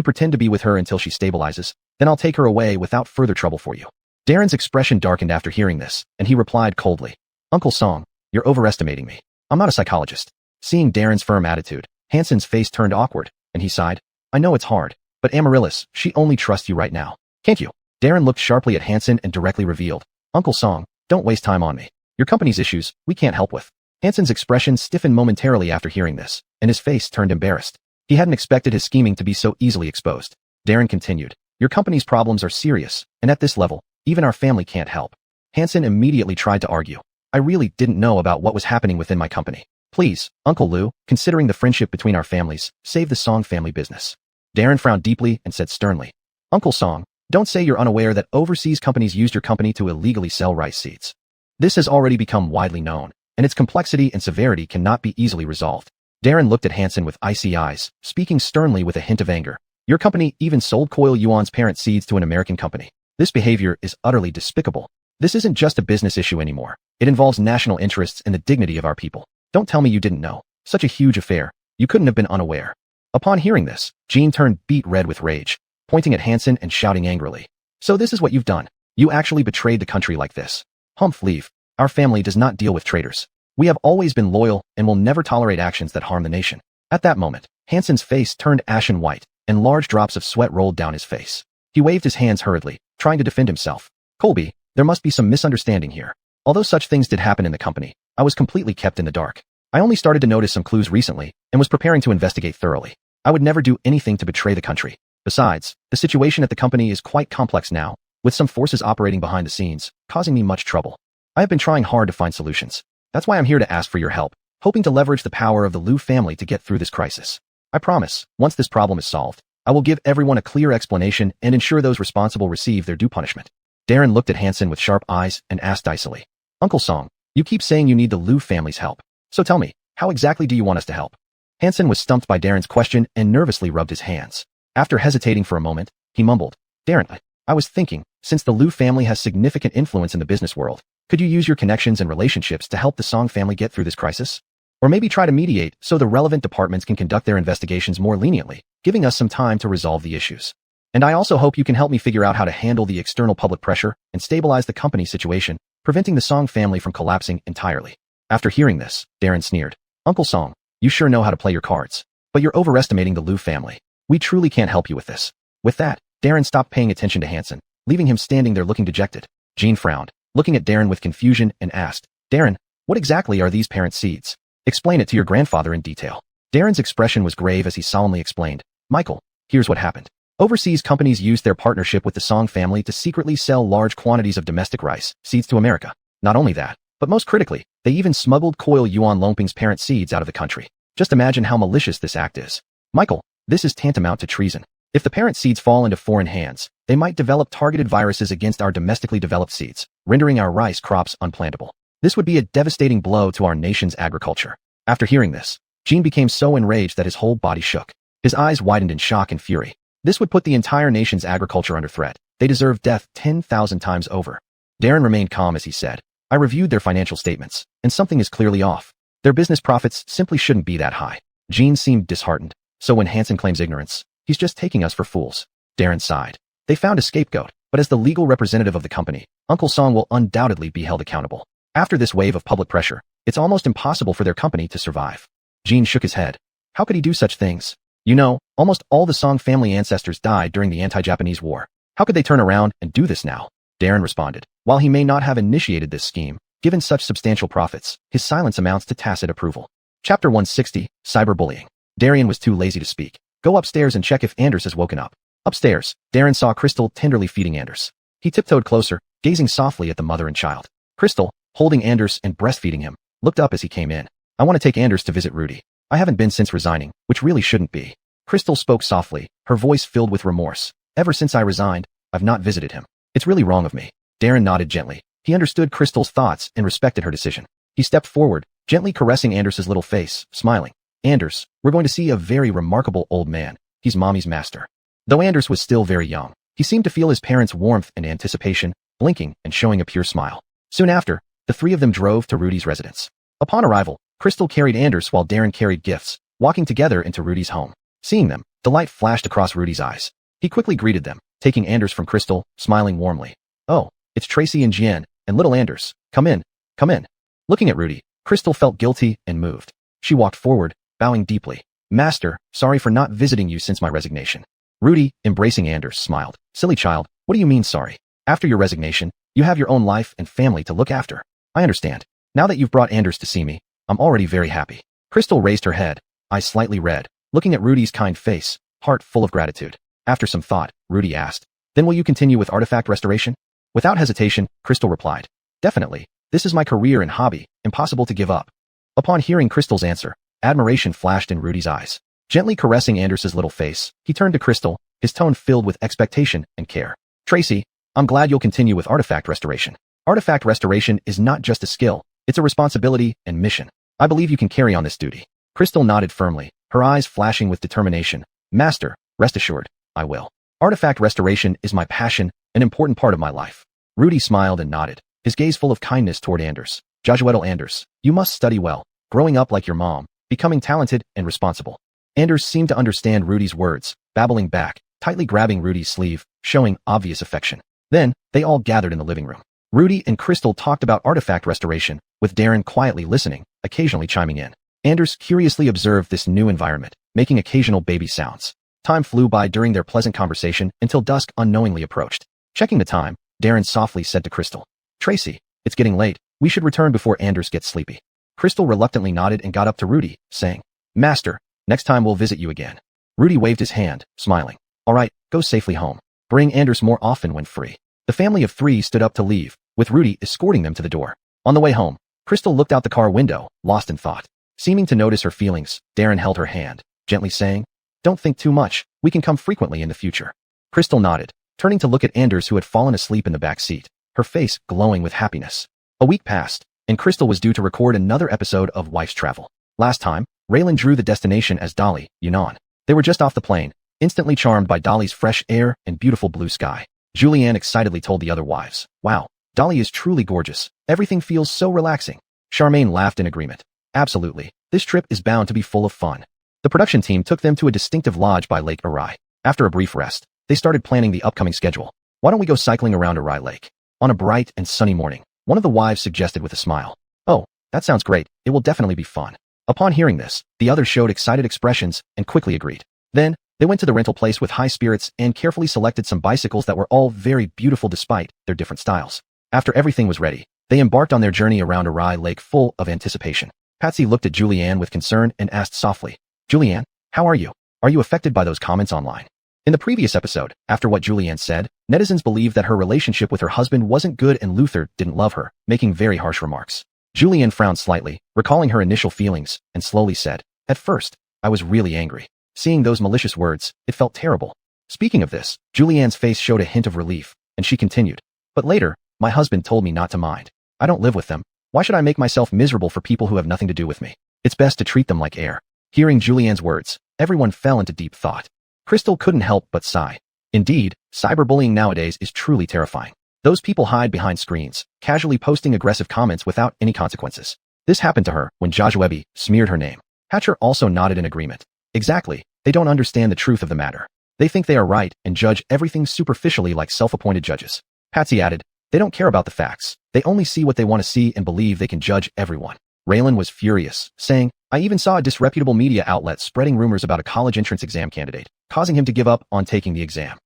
pretend to be with her until she stabilizes? Then I'll take her away without further trouble for you. Darren's expression darkened after hearing this, and he replied coldly. Uncle Song, you're overestimating me. I'm not a psychologist. Seeing Darren's firm attitude, Hansen's face turned awkward, and he sighed. I know it's hard, but Amaryllis, she only trusts you right now. Can't you? Darren looked sharply at Hansen and directly revealed, Uncle Song, don't waste time on me. Your company's issues, we can't help with. Hansen's expression stiffened momentarily after hearing this, and his face turned embarrassed. He hadn't expected his scheming to be so easily exposed. Darren continued, your company's problems are serious, and at this level, even our family can't help. Hansen immediately tried to argue. I really didn't know about what was happening within my company. Please, Uncle Lou, considering the friendship between our families, save the Song family business. Darren frowned deeply and said sternly, Uncle Song, don't say you're unaware that overseas companies used your company to illegally sell rice seeds. This has already become widely known, and its complexity and severity cannot be easily resolved. Darren looked at Hansen with icy eyes, speaking sternly with a hint of anger. Your company even sold Coil Yuan's parent seeds to an American company. This behavior is utterly despicable. This isn't just a business issue anymore. It involves national interests and the dignity of our people. Don't tell me you didn't know. Such a huge affair. You couldn't have been unaware. Upon hearing this, Jean turned beet red with rage, pointing at Hansen and shouting angrily. So this is what you've done. You actually betrayed the country like this. Humph, leave. Our family does not deal with traitors. We have always been loyal and will never tolerate actions that harm the nation. At that moment, Hansen's face turned ashen white, and large drops of sweat rolled down his face. He waved his hands hurriedly, trying to defend himself. Colby, there must be some misunderstanding here. Although such things did happen in the company, I was completely kept in the dark. I only started to notice some clues recently and was preparing to investigate thoroughly. I would never do anything to betray the country. Besides, the situation at the company is quite complex now, with some forces operating behind the scenes, causing me much trouble. I have been trying hard to find solutions. That's why I'm here to ask for your help, hoping to leverage the power of the Liu family to get through this crisis. I promise, once this problem is solved, I will give everyone a clear explanation and ensure those responsible receive their due punishment. Darren looked at Hansen with sharp eyes and asked icily, Uncle Song, you keep saying you need the Liu family's help. So tell me, how exactly do you want us to help? Hansen was stumped by Darren's question and nervously rubbed his hands. After hesitating for a moment, he mumbled, Darren, I was thinking, since the Liu family has significant influence in the business world, could you use your connections and relationships to help the Song family get through this crisis? Or maybe try to mediate so the relevant departments can conduct their investigations more leniently, giving us some time to resolve the issues. And I also hope you can help me figure out how to handle the external public pressure and stabilize the company situation, preventing the Song family from collapsing entirely. After hearing this, Darren sneered, Uncle Song, you sure know how to play your cards. But you're overestimating the Liu family. We truly can't help you with this. With that, Darren stopped paying attention to Hansen, leaving him standing there looking dejected. Jean frowned, looking at Darren with confusion and asked, Darren, what exactly are these parent seeds? Explain it to your grandfather in detail. Darren's expression was grave as he solemnly explained, Michael, here's what happened. Overseas companies used their partnership with the Song family to secretly sell large quantities of domestic rice seeds to America. Not only that, but most critically, they even smuggled Coil Yuan Longping's parent seeds out of the country. Just imagine how malicious this act is. Michael, this is tantamount to treason. If the parent seeds fall into foreign hands, they might develop targeted viruses against our domestically developed seeds, rendering our rice crops unplantable. This would be a devastating blow to our nation's agriculture. After hearing this, Jean became so enraged that his whole body shook. His eyes widened in shock and fury. This would put the entire nation's agriculture under threat. They deserve death 10,000 times over. Darren remained calm as he said, I reviewed their financial statements, and something is clearly off. Their business profits simply shouldn't be that high. Jean seemed disheartened. So when Hansen claims ignorance, he's just taking us for fools. Darren sighed. They found a scapegoat, but as the legal representative of the company, Uncle Song will undoubtedly be held accountable. After this wave of public pressure, it's almost impossible for their company to survive. Jean shook his head. How could he do such things? You know, almost all the Song family ancestors died during the anti-Japanese war. How could they turn around and do this now? Darren responded. While he may not have initiated this scheme, given such substantial profits, his silence amounts to tacit approval. Chapter 160, Cyberbullying. Darren was too lazy to speak. Go upstairs and check if Anders has woken up. Upstairs, Darren saw Crystal tenderly feeding Anders. He tiptoed closer, gazing softly at the mother and child. Crystal, holding Anders and breastfeeding him, looked up as he came in. I want to take Anders to visit Rudy. I haven't been since resigning, which really shouldn't be. Crystal spoke softly, her voice filled with remorse. Ever since I resigned, I've not visited him. It's really wrong of me. Darren nodded gently. He understood Crystal's thoughts and respected her decision. He stepped forward, gently caressing Anders's little face, smiling. Anders, we're going to see a very remarkable old man. He's mommy's master. Though Anders was still very young, he seemed to feel his parents' warmth and anticipation, blinking and showing a pure smile. Soon after, the three of them drove to Rudy's residence. Upon arrival, Crystal carried Anders while Darren carried gifts, walking together into Rudy's home. Seeing them, delight flashed across Rudy's eyes. He quickly greeted them, taking Anders from Crystal, smiling warmly. Oh, it's Tracy and Jian, and little Anders. Come in, come in. Looking at Rudy, Crystal felt guilty and moved. She walked forward, bowing deeply. Master, sorry for not visiting you since my resignation. Rudy, embracing Anders, smiled. Silly child, What do you mean sorry? After your resignation, you have your own life and family to look after. I understand. Now that you've brought Anders to see me, I'm already very happy. Crystal raised her head, eyes slightly red, looking at Rudy's kind face, heart full of gratitude. After some thought, Rudy asked, "Then will you continue with artifact restoration?" Without hesitation, Crystal replied, "Definitely. This is my career and hobby, impossible to give up." Upon hearing Crystal's answer, admiration flashed in Rudy's eyes. Gently caressing Anders's little face, he turned to Crystal, his tone filled with expectation and care. "Tracy, I'm glad you'll continue with artifact restoration. Artifact restoration is not just a skill, it's a responsibility and mission. I believe you can carry on this duty." Crystal nodded firmly, her eyes flashing with determination. "Master, rest assured, I will. Artifact restoration is my passion, an important part of my life." Rudy smiled and nodded, his gaze full of kindness toward Anders. "Josuedel Anders, you must study well, growing up like your mom, becoming talented and responsible." Anders seemed to understand Rudy's words, babbling back, tightly grabbing Rudy's sleeve, showing obvious affection. Then, they all gathered in the living room. Rudy and Crystal talked about artifact restoration, with Darren quietly listening, occasionally chiming in. Anders curiously observed this new environment, making occasional baby sounds. Time flew by during their pleasant conversation until dusk unknowingly approached. Checking the time, Darren softly said to Crystal, "Tracy, it's getting late. We should return before Anders gets sleepy." Crystal reluctantly nodded and got up to Rudy, saying, "Master, next time we'll visit you again." Rudy waved his hand, smiling. "All right, go safely home. Bring Anders more often when free." The family of three stood up to leave, with Rudy escorting them to the door. On the way home, Crystal looked out the car window, lost in thought. Seeming to notice her feelings, Darren held her hand, gently saying, "Don't think too much. We can come frequently in the future." Crystal nodded, turning to look at Anders who had fallen asleep in the back seat, her face glowing with happiness. A week passed, and Crystal was due to record another episode of Wife's Travel. Last time, Raylan drew the destination as Dolly, Yunnan. They were just off the plane, instantly charmed by Dolly's fresh air and beautiful blue sky. Julianne excitedly told the other wives, "Wow, Dolly is truly gorgeous. Everything feels so relaxing." Charmaine laughed in agreement. "Absolutely. This trip is bound to be full of fun." The production team took them to a distinctive lodge by Lake Arai. After a brief rest, they started planning the upcoming schedule. "Why don't we go cycling around Arai Lake?" On a bright and sunny morning, one of the wives suggested with a smile. "Oh, that sounds great. It will definitely be fun." Upon hearing this, the others showed excited expressions and quickly agreed. Then, they went to the rental place with high spirits and carefully selected some bicycles that were all very beautiful despite their different styles. After everything was ready, they embarked on their journey around Arai Lake full of anticipation. Patsy looked at Julianne with concern and asked softly, "Julianne, how are you? Are you affected by those comments online?" In the previous episode, after what Julianne said, netizens believed that her relationship with her husband wasn't good and Luther didn't love her, making very harsh remarks. Julianne frowned slightly, recalling her initial feelings, and slowly said, "At first, I was really angry. Seeing those malicious words, it felt terrible." Speaking of this, Julianne's face showed a hint of relief, and she continued, "But later, my husband told me not to mind. I don't live with them. Why should I make myself miserable for people who have nothing to do with me? It's best to treat them like air." Hearing Julianne's words, everyone fell into deep thought. Crystal couldn't help but sigh. Indeed, cyberbullying nowadays is truly terrifying. Those people hide behind screens, casually posting aggressive comments without any consequences. This happened to her when Josuebi smeared her name. Hatcher also nodded in agreement. Exactly, they don't understand the truth of the matter. They think they are right and judge everything superficially like self-appointed judges. Patsy added, "They don't care about the facts. They only see what they want to see and believe they can judge everyone." Raylan was furious, saying, "I even saw a disreputable media outlet spreading rumors about a college entrance exam candidate, causing him to give up on taking the exam."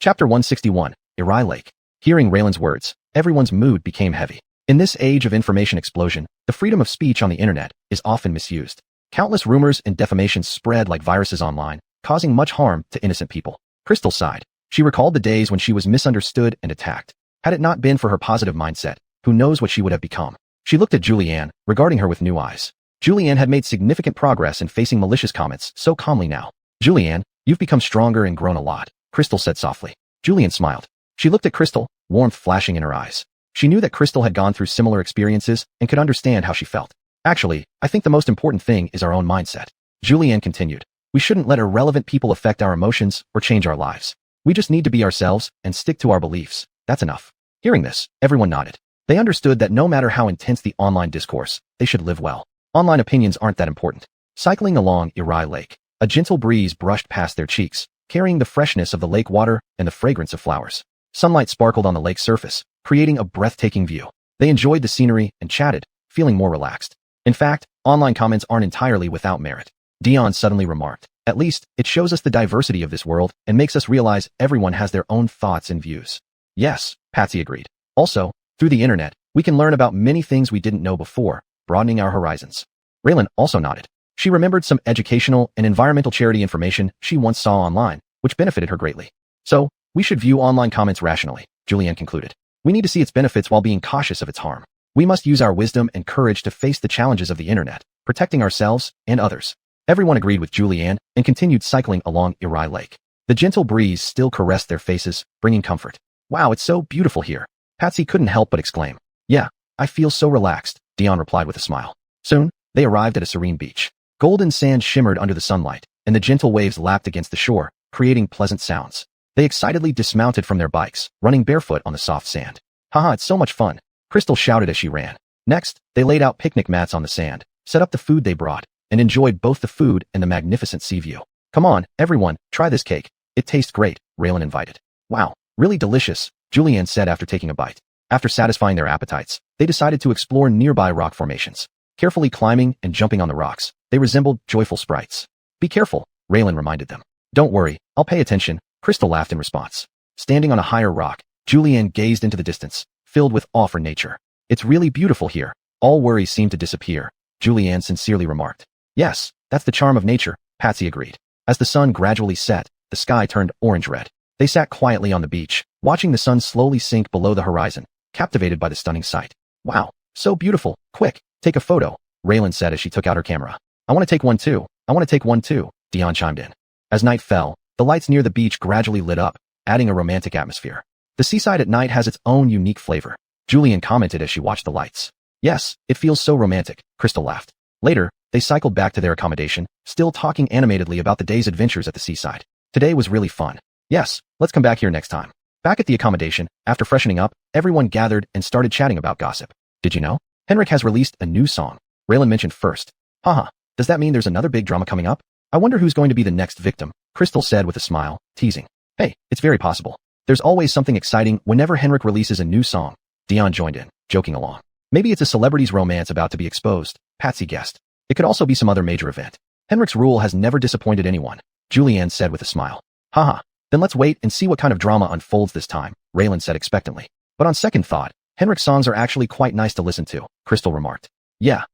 Chapter 161, Arai Lake. Hearing Raylan's words, everyone's mood became heavy. In this age of information explosion, the freedom of speech on the internet is often misused. Countless rumors and defamations spread like viruses online, causing much harm to innocent people. Crystal sighed. She recalled the days when she was misunderstood and attacked. Had it not been for her positive mindset, who knows what she would have become. She looked at Julianne, regarding her with new eyes. Julianne had made significant progress in facing malicious comments so calmly now. "Julianne, you've become stronger and grown a lot," Crystal said softly. Julianne smiled. She looked at Crystal, warmth flashing in her eyes. She knew that Crystal had gone through similar experiences and could understand how she felt. "Actually, I think the most important thing is our own mindset." Julianne continued. "We shouldn't let irrelevant people affect our emotions or change our lives. We just need to be ourselves and stick to our beliefs. That's enough." Hearing this, everyone nodded. They understood that no matter how intense the online discourse, they should live well. Online opinions aren't that important. Cycling along Arai Lake, a gentle breeze brushed past their cheeks, carrying the freshness of the lake water and the fragrance of flowers. Sunlight sparkled on the lake's surface, creating a breathtaking view. They enjoyed the scenery and chatted, feeling more relaxed. In fact, online comments aren't entirely without merit. Dion suddenly remarked, "At least, it shows us the diversity of this world and makes us realize everyone has their own thoughts and views." Yes, Patsy agreed. Also, through the internet, we can learn about many things we didn't know before, broadening our horizons. Raylan also nodded. She remembered some educational and environmental charity information she once saw online, which benefited her greatly. So, we should view online comments rationally, Julianne concluded. We need to see its benefits while being cautious of its harm. We must use our wisdom and courage to face the challenges of the internet, protecting ourselves and others. Everyone agreed with Julianne and continued cycling along Erie Lake. The gentle breeze still caressed their faces, bringing comfort. Wow, it's so beautiful here. Patsy couldn't help but exclaim. Yeah, I feel so relaxed, Dion replied with a smile. Soon, they arrived at a serene beach. Golden sand shimmered under the sunlight, and the gentle waves lapped against the shore, creating pleasant sounds. They excitedly dismounted from their bikes, running barefoot on the soft sand. Haha, it's so much fun, Crystal shouted as she ran. Next, they laid out picnic mats on the sand, set up the food they brought, and enjoyed both the food and the magnificent sea view. Come on, everyone, try this cake. It tastes great, Raylan invited. Wow, really delicious, Julianne said after taking a bite. After satisfying their appetites, they decided to explore nearby rock formations. Carefully climbing and jumping on the rocks, they resembled joyful sprites. Be careful, Raylan reminded them. Don't worry, I'll pay attention, Crystal laughed in response. Standing on a higher rock, Julianne gazed into the distance, filled with awe for nature. It's really beautiful here. All worries seem to disappear, Julianne sincerely remarked. Yes, that's the charm of nature, Patsy agreed. As the sun gradually set, the sky turned orange-red. They sat quietly on the beach, watching the sun slowly sink below the horizon, captivated by the stunning sight. Wow, so beautiful. Quick, take a photo, Raylan said as she took out her camera. I want to take one too. I want to take one too, Dion chimed in. As night fell, the lights near the beach gradually lit up, adding a romantic atmosphere. The seaside at night has its own unique flavor, Julianne commented as she watched the lights. Yes, it feels so romantic, Crystal laughed. Later, they cycled back to their accommodation, still talking animatedly about the day's adventures at the seaside. Today was really fun. Yes, let's come back here next time. Back at the accommodation, after freshening up, everyone gathered and started chatting about gossip. Did you know? Henrik has released a new song. Raylan mentioned first. Haha, does that mean there's another big drama coming up? I wonder who's going to be the next victim, Crystal said with a smile, teasing. Hey, it's very possible. There's always something exciting whenever Henrik releases a new song. Dion joined in, joking along. Maybe it's a celebrity's romance about to be exposed, Patsy guessed. It could also be some other major event. Henrik's rule has never disappointed anyone, Julianne said with a smile. Haha, then let's wait and see what kind of drama unfolds this time, Raylan said expectantly. But on second thought, Henrik's songs are actually quite nice to listen to, Crystal remarked. Yeah,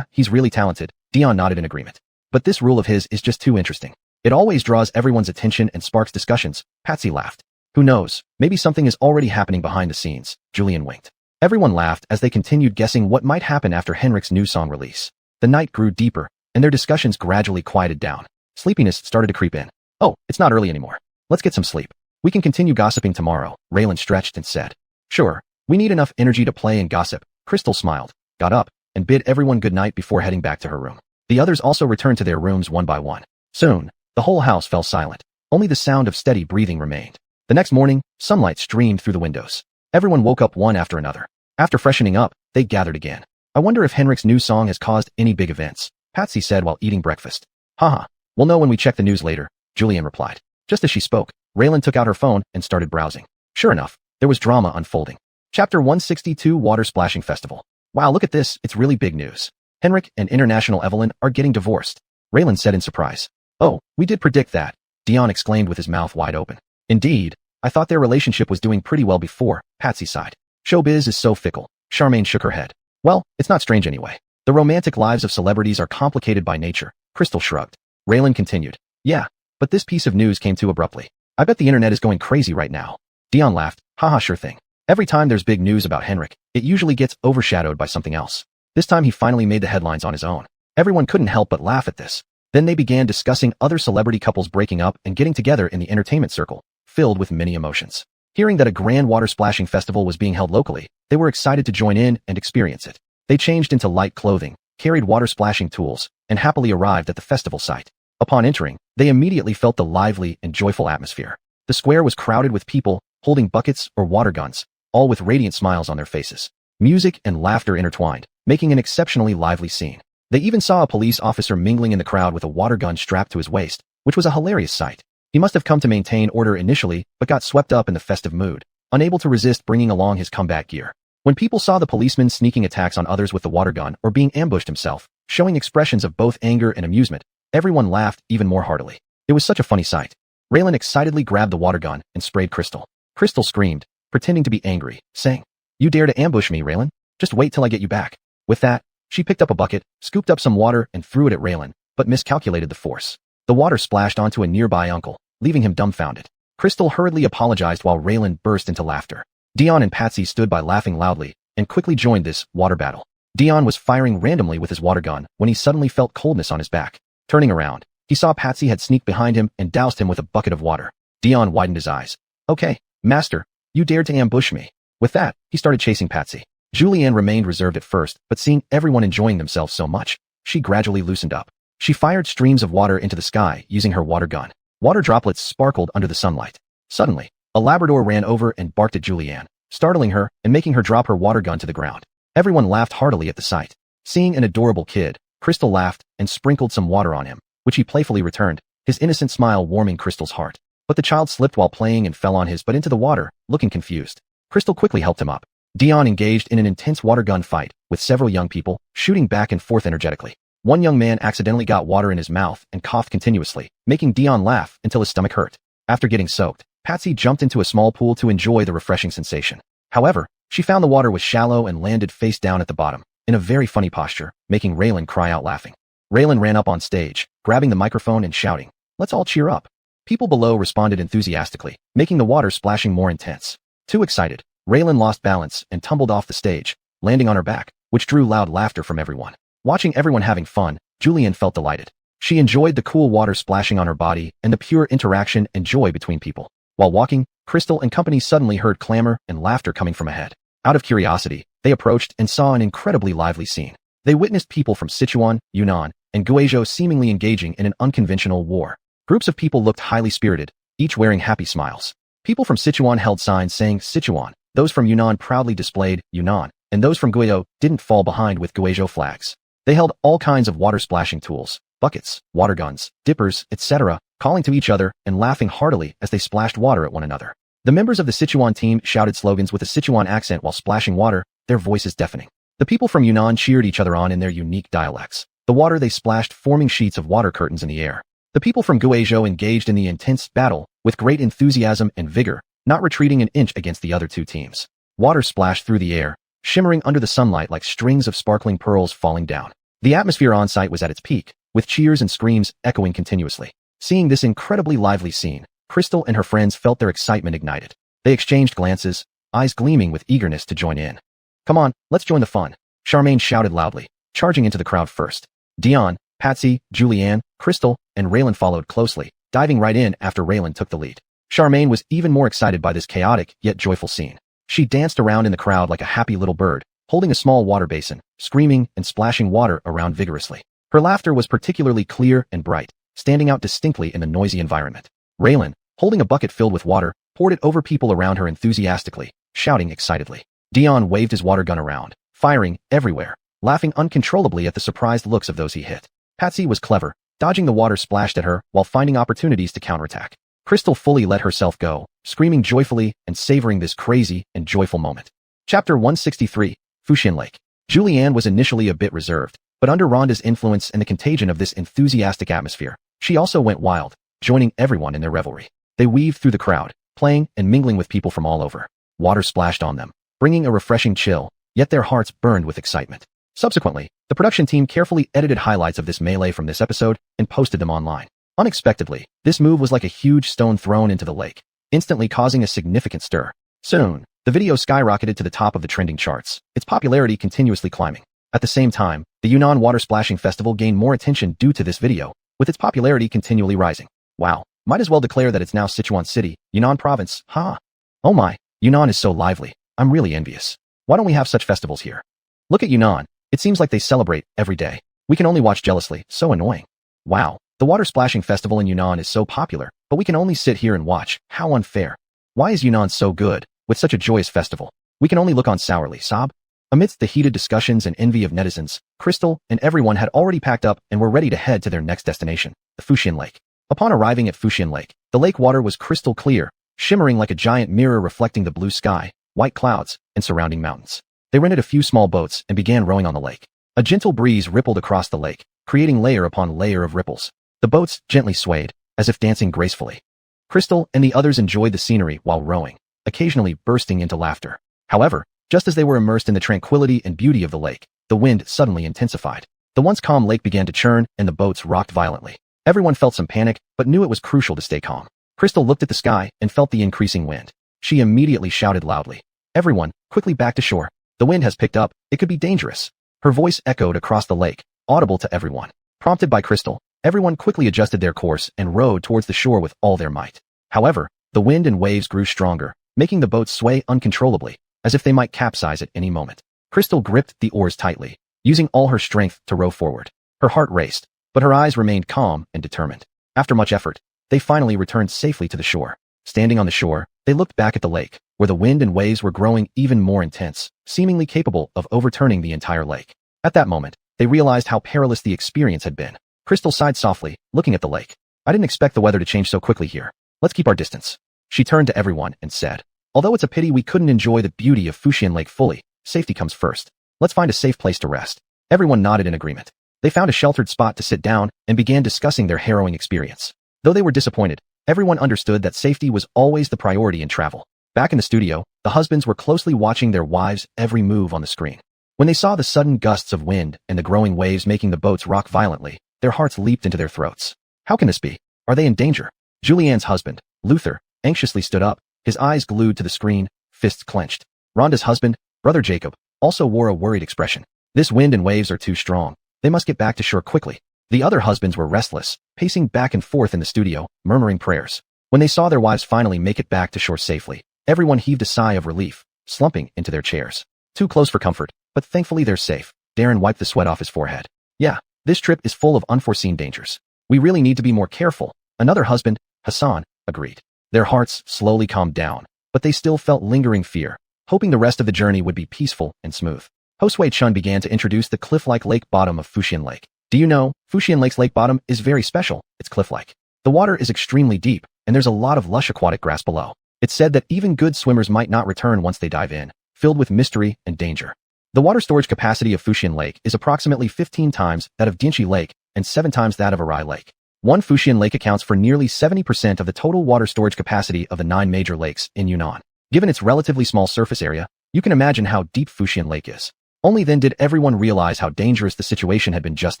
he's really talented, Dion nodded in agreement. But this rule of his is just too interesting. It always draws everyone's attention and sparks discussions, Patsy laughed. Who knows, maybe something is already happening behind the scenes, Julianne winked. Everyone laughed as they continued guessing what might happen after Henrik's new song release. The night grew deeper, and their discussions gradually quieted down. Sleepiness started to creep in. Oh, it's not early anymore. Let's get some sleep. We can continue gossiping tomorrow, Raylan stretched and said. Sure, we need enough energy to play and gossip. Crystal smiled, got up, and bid everyone good night before heading back to her room. The others also returned to their rooms one by one. Soon, the whole house fell silent. Only the sound of steady breathing remained. The next morning, sunlight streamed through the windows. Everyone woke up one after another. After freshening up, they gathered again. I wonder if Henrik's new song has caused any big events, Patsy said while eating breakfast. Haha, we'll know when we check the news later, Julianne replied. Just as she spoke, Raylan took out her phone and started browsing. Sure enough, there was drama unfolding. Chapter 162 Water Splashing Festival. Wow, look at this, it's really big news. Henrik and International Evelyn are getting divorced, Raylan said in surprise. Oh, we did predict that, Dion exclaimed with his mouth wide open. Indeed, I thought their relationship was doing pretty well before, Patsy sighed. Showbiz is so fickle, Charmaine shook her head. Well, it's not strange anyway. The romantic lives of celebrities are complicated by nature, Crystal shrugged. Raylan continued. Yeah, but this piece of news came too abruptly. I bet the internet is going crazy right now. Dion laughed. Haha, sure thing. Every time there's big news about Henrik, it usually gets overshadowed by something else. This time he finally made the headlines on his own. Everyone couldn't help but laugh at this. Then they began discussing other celebrity couples breaking up and getting together in the entertainment circle, filled with many emotions. Hearing that a grand water splashing festival was being held locally, they were excited to join in and experience it. They changed into light clothing, carried water splashing tools, and happily arrived at the festival site. Upon entering, they immediately felt the lively and joyful atmosphere. The square was crowded with people, holding buckets or water guns, all with radiant smiles on their faces. Music and laughter intertwined, making an exceptionally lively scene. They even saw a police officer mingling in the crowd with a water gun strapped to his waist, which was a hilarious sight. He must have come to maintain order initially, but got swept up in the festive mood, unable to resist bringing along his combat gear. When people saw the policeman sneaking attacks on others with the water gun or being ambushed himself, showing expressions of both anger and amusement, everyone laughed even more heartily. It was such a funny sight. Raylan excitedly grabbed the water gun and sprayed Crystal. Crystal screamed, pretending to be angry, saying, "You dare to ambush me, Raylan? Just wait till I get you back." With that, she picked up a bucket, scooped up some water, and threw it at Raylan, but miscalculated the force. The water splashed onto a nearby uncle, leaving him dumbfounded. Crystal hurriedly apologized while Raylan burst into laughter. Dion and Patsy stood by laughing loudly and quickly joined this water battle. Dion was firing randomly with his water gun when he suddenly felt coldness on his back. Turning around, he saw Patsy had sneaked behind him and doused him with a bucket of water. Dion widened his eyes. "Okay, master, you dared to ambush me." With that, he started chasing Patsy. Julianne remained reserved at first, but seeing everyone enjoying themselves so much, she gradually loosened up. She fired streams of water into the sky using her water gun. Water droplets sparkled under the sunlight. Suddenly, a Labrador ran over and barked at Julianne, startling her and making her drop her water gun to the ground. Everyone laughed heartily at the sight. Seeing an adorable kid, Crystal laughed and sprinkled some water on him, which he playfully returned, his innocent smile warming Crystal's heart. But the child slipped while playing and fell on his butt into the water, looking confused. Crystal quickly helped him up. Dion engaged in an intense water gun fight, with several young people shooting back and forth energetically. One young man accidentally got water in his mouth and coughed continuously, making Dion laugh until his stomach hurt. After getting soaked, Patsy jumped into a small pool to enjoy the refreshing sensation. However, she found the water was shallow and landed face down at the bottom, in a very funny posture, making Raylan cry out laughing. Raylan ran up on stage, grabbing the microphone and shouting, "Let's all cheer up." People below responded enthusiastically, making the water splashing more intense. Too excited, Raylan lost balance and tumbled off the stage, landing on her back, which drew loud laughter from everyone. Watching everyone having fun, Julianne felt delighted. She enjoyed the cool water splashing on her body and the pure interaction and joy between people. While walking, Crystal and company suddenly heard clamor and laughter coming from ahead. Out of curiosity, they approached and saw an incredibly lively scene. They witnessed people from Sichuan, Yunnan, and Guizhou seemingly engaging in an unconventional war. Groups of people looked highly spirited, each wearing happy smiles. People from Sichuan held signs saying Sichuan, those from Yunnan proudly displayed Yunnan, and those from Guizhou didn't fall behind with Guizhou flags. They held all kinds of water splashing tools, buckets, water guns, dippers, etc., calling to each other and laughing heartily as they splashed water at one another. The members of the Sichuan team shouted slogans with a Sichuan accent while splashing water, their voices deafening. The people from Yunnan cheered each other on in their unique dialects. The water they splashed forming sheets of water curtains in the air. The people from Guizhou engaged in the intense battle with great enthusiasm and vigor, not retreating an inch against the other two teams. Water splashed through the air, shimmering under the sunlight like strings of sparkling pearls falling down. The atmosphere on site was at its peak, with cheers and screams echoing continuously. Seeing this incredibly lively scene, Crystal and her friends felt their excitement ignited. They exchanged glances, eyes gleaming with eagerness to join in. "Come on, let's join the fun," Charmaine shouted loudly, charging into the crowd first. Dion, Patsy, Julianne, Crystal, and Raylan followed closely, diving right in after Raylan took the lead. Charmaine was even more excited by this chaotic yet joyful scene. She danced around in the crowd like a happy little bird, holding a small water basin, screaming and splashing water around vigorously. Her laughter was particularly clear and bright, standing out distinctly in the noisy environment. Raylan, holding a bucket filled with water, poured it over people around her enthusiastically, shouting excitedly. Dion waved his water gun around, firing everywhere, laughing uncontrollably at the surprised looks of those he hit. Patsy was clever, dodging the water splashed at her while finding opportunities to counterattack. Crystal fully let herself go, screaming joyfully and savoring this crazy and joyful moment. Chapter 163, Fuxian Lake. Julianne was initially a bit reserved, but under Rhonda's influence and the contagion of this enthusiastic atmosphere, she also went wild, joining everyone in their revelry. They weaved through the crowd, playing and mingling with people from all over. Water splashed on them, bringing a refreshing chill, yet their hearts burned with excitement. Subsequently, the production team carefully edited highlights of this melee from this episode and posted them online. Unexpectedly, this move was like a huge stone thrown into the lake, instantly causing a significant stir. Soon, the video skyrocketed to the top of the trending charts, its popularity continuously climbing. At the same time, the Yunnan Water Splashing Festival gained more attention due to this video, with its popularity continually rising. Wow, might as well declare that it's now Sichuan City, Yunnan Province, huh? Oh my, Yunnan is so lively, I'm really envious. Why don't we have such festivals here? Look at Yunnan, it seems like they celebrate every day. We can only watch jealously, so annoying. Wow. The Water Splashing Festival in Yunnan is so popular, but we can only sit here and watch. How unfair. Why is Yunnan so good, with such a joyous festival? We can only look on sourly, sob. Amidst the heated discussions and envy of netizens, Crystal and everyone had already packed up and were ready to head to their next destination, the Fuxian Lake. Upon arriving at Fuxian Lake, the lake water was crystal clear, shimmering like a giant mirror reflecting the blue sky, white clouds, and surrounding mountains. They rented a few small boats and began rowing on the lake. A gentle breeze rippled across the lake, creating layer upon layer of ripples. The boats gently swayed, as if dancing gracefully. Crystal and the others enjoyed the scenery while rowing. occasionally bursting into laughter. However, just as they were immersed in the tranquility and beauty of the lake, the wind suddenly intensified. The once calm lake began to churn, and the boats rocked violently. Everyone felt some panic, but knew it was crucial to stay calm. Crystal looked at the sky and felt the increasing wind. She immediately shouted loudly, "Everyone, quickly back to shore. The wind has picked up, it could be dangerous." Her voice echoed across the lake, audible to everyone. Prompted by Crystal, everyone quickly adjusted their course and rowed towards the shore with all their might. However, the wind and waves grew stronger, making the boats sway uncontrollably, as if they might capsize at any moment. Crystal gripped the oars tightly, using all her strength to row forward. Her heart raced, but her eyes remained calm and determined. After much effort, they finally returned safely to the shore. Standing on the shore, they looked back at the lake, where the wind and waves were growing even more intense, seemingly capable of overturning the entire lake. At that moment, they realized how perilous the experience had been. Crystal sighed softly, looking at the lake. "I didn't expect the weather to change so quickly here. Let's keep our distance." She turned to everyone and said, "Although it's a pity we couldn't enjoy the beauty of Fuxian Lake fully, safety comes first. Let's find a safe place to rest." Everyone nodded in agreement. They found a sheltered spot to sit down and began discussing their harrowing experience. Though they were disappointed, everyone understood that safety was always the priority in travel. Back in the studio, the husbands were closely watching their wives' every move on the screen. When they saw the sudden gusts of wind and the growing waves making the boats rock violently, their hearts leaped into their throats. How can this be? Are they in danger? Julianne's husband, Luther, anxiously stood up, his eyes glued to the screen, fists clenched. Rhonda's husband, Brother Jacob, also wore a worried expression. This wind and waves are too strong. They must get back to shore quickly. The other husbands were restless, pacing back and forth in the studio, murmuring prayers. When they saw their wives finally make it back to shore safely, everyone heaved a sigh of relief, slumping into their chairs. Too close for comfort, but thankfully they're safe. Darren wiped the sweat off his forehead. "Yeah, this trip is full of unforeseen dangers. We really need to be more careful." Another husband, Hassan, agreed. Their hearts slowly calmed down, but they still felt lingering fear, hoping the rest of the journey would be peaceful and smooth. Josue Chun began to introduce the cliff-like lake bottom of Fuxian Lake. "Do you know, Fuxian Lake's lake bottom is very special. It's cliff-like. The water is extremely deep, and there's a lot of lush aquatic grass below. It's said that even good swimmers might not return once they dive in, filled with mystery and danger. The water storage capacity of Fuxian Lake is approximately 15 times that of Dianchi Lake and 7 times that of Arai Lake. One Fuxian Lake accounts for nearly 70% of the total water storage capacity of the 9 major lakes in Yunnan. Given its relatively small surface area, you can imagine how deep Fuxian Lake is. Only then did everyone realize how dangerous the situation had been just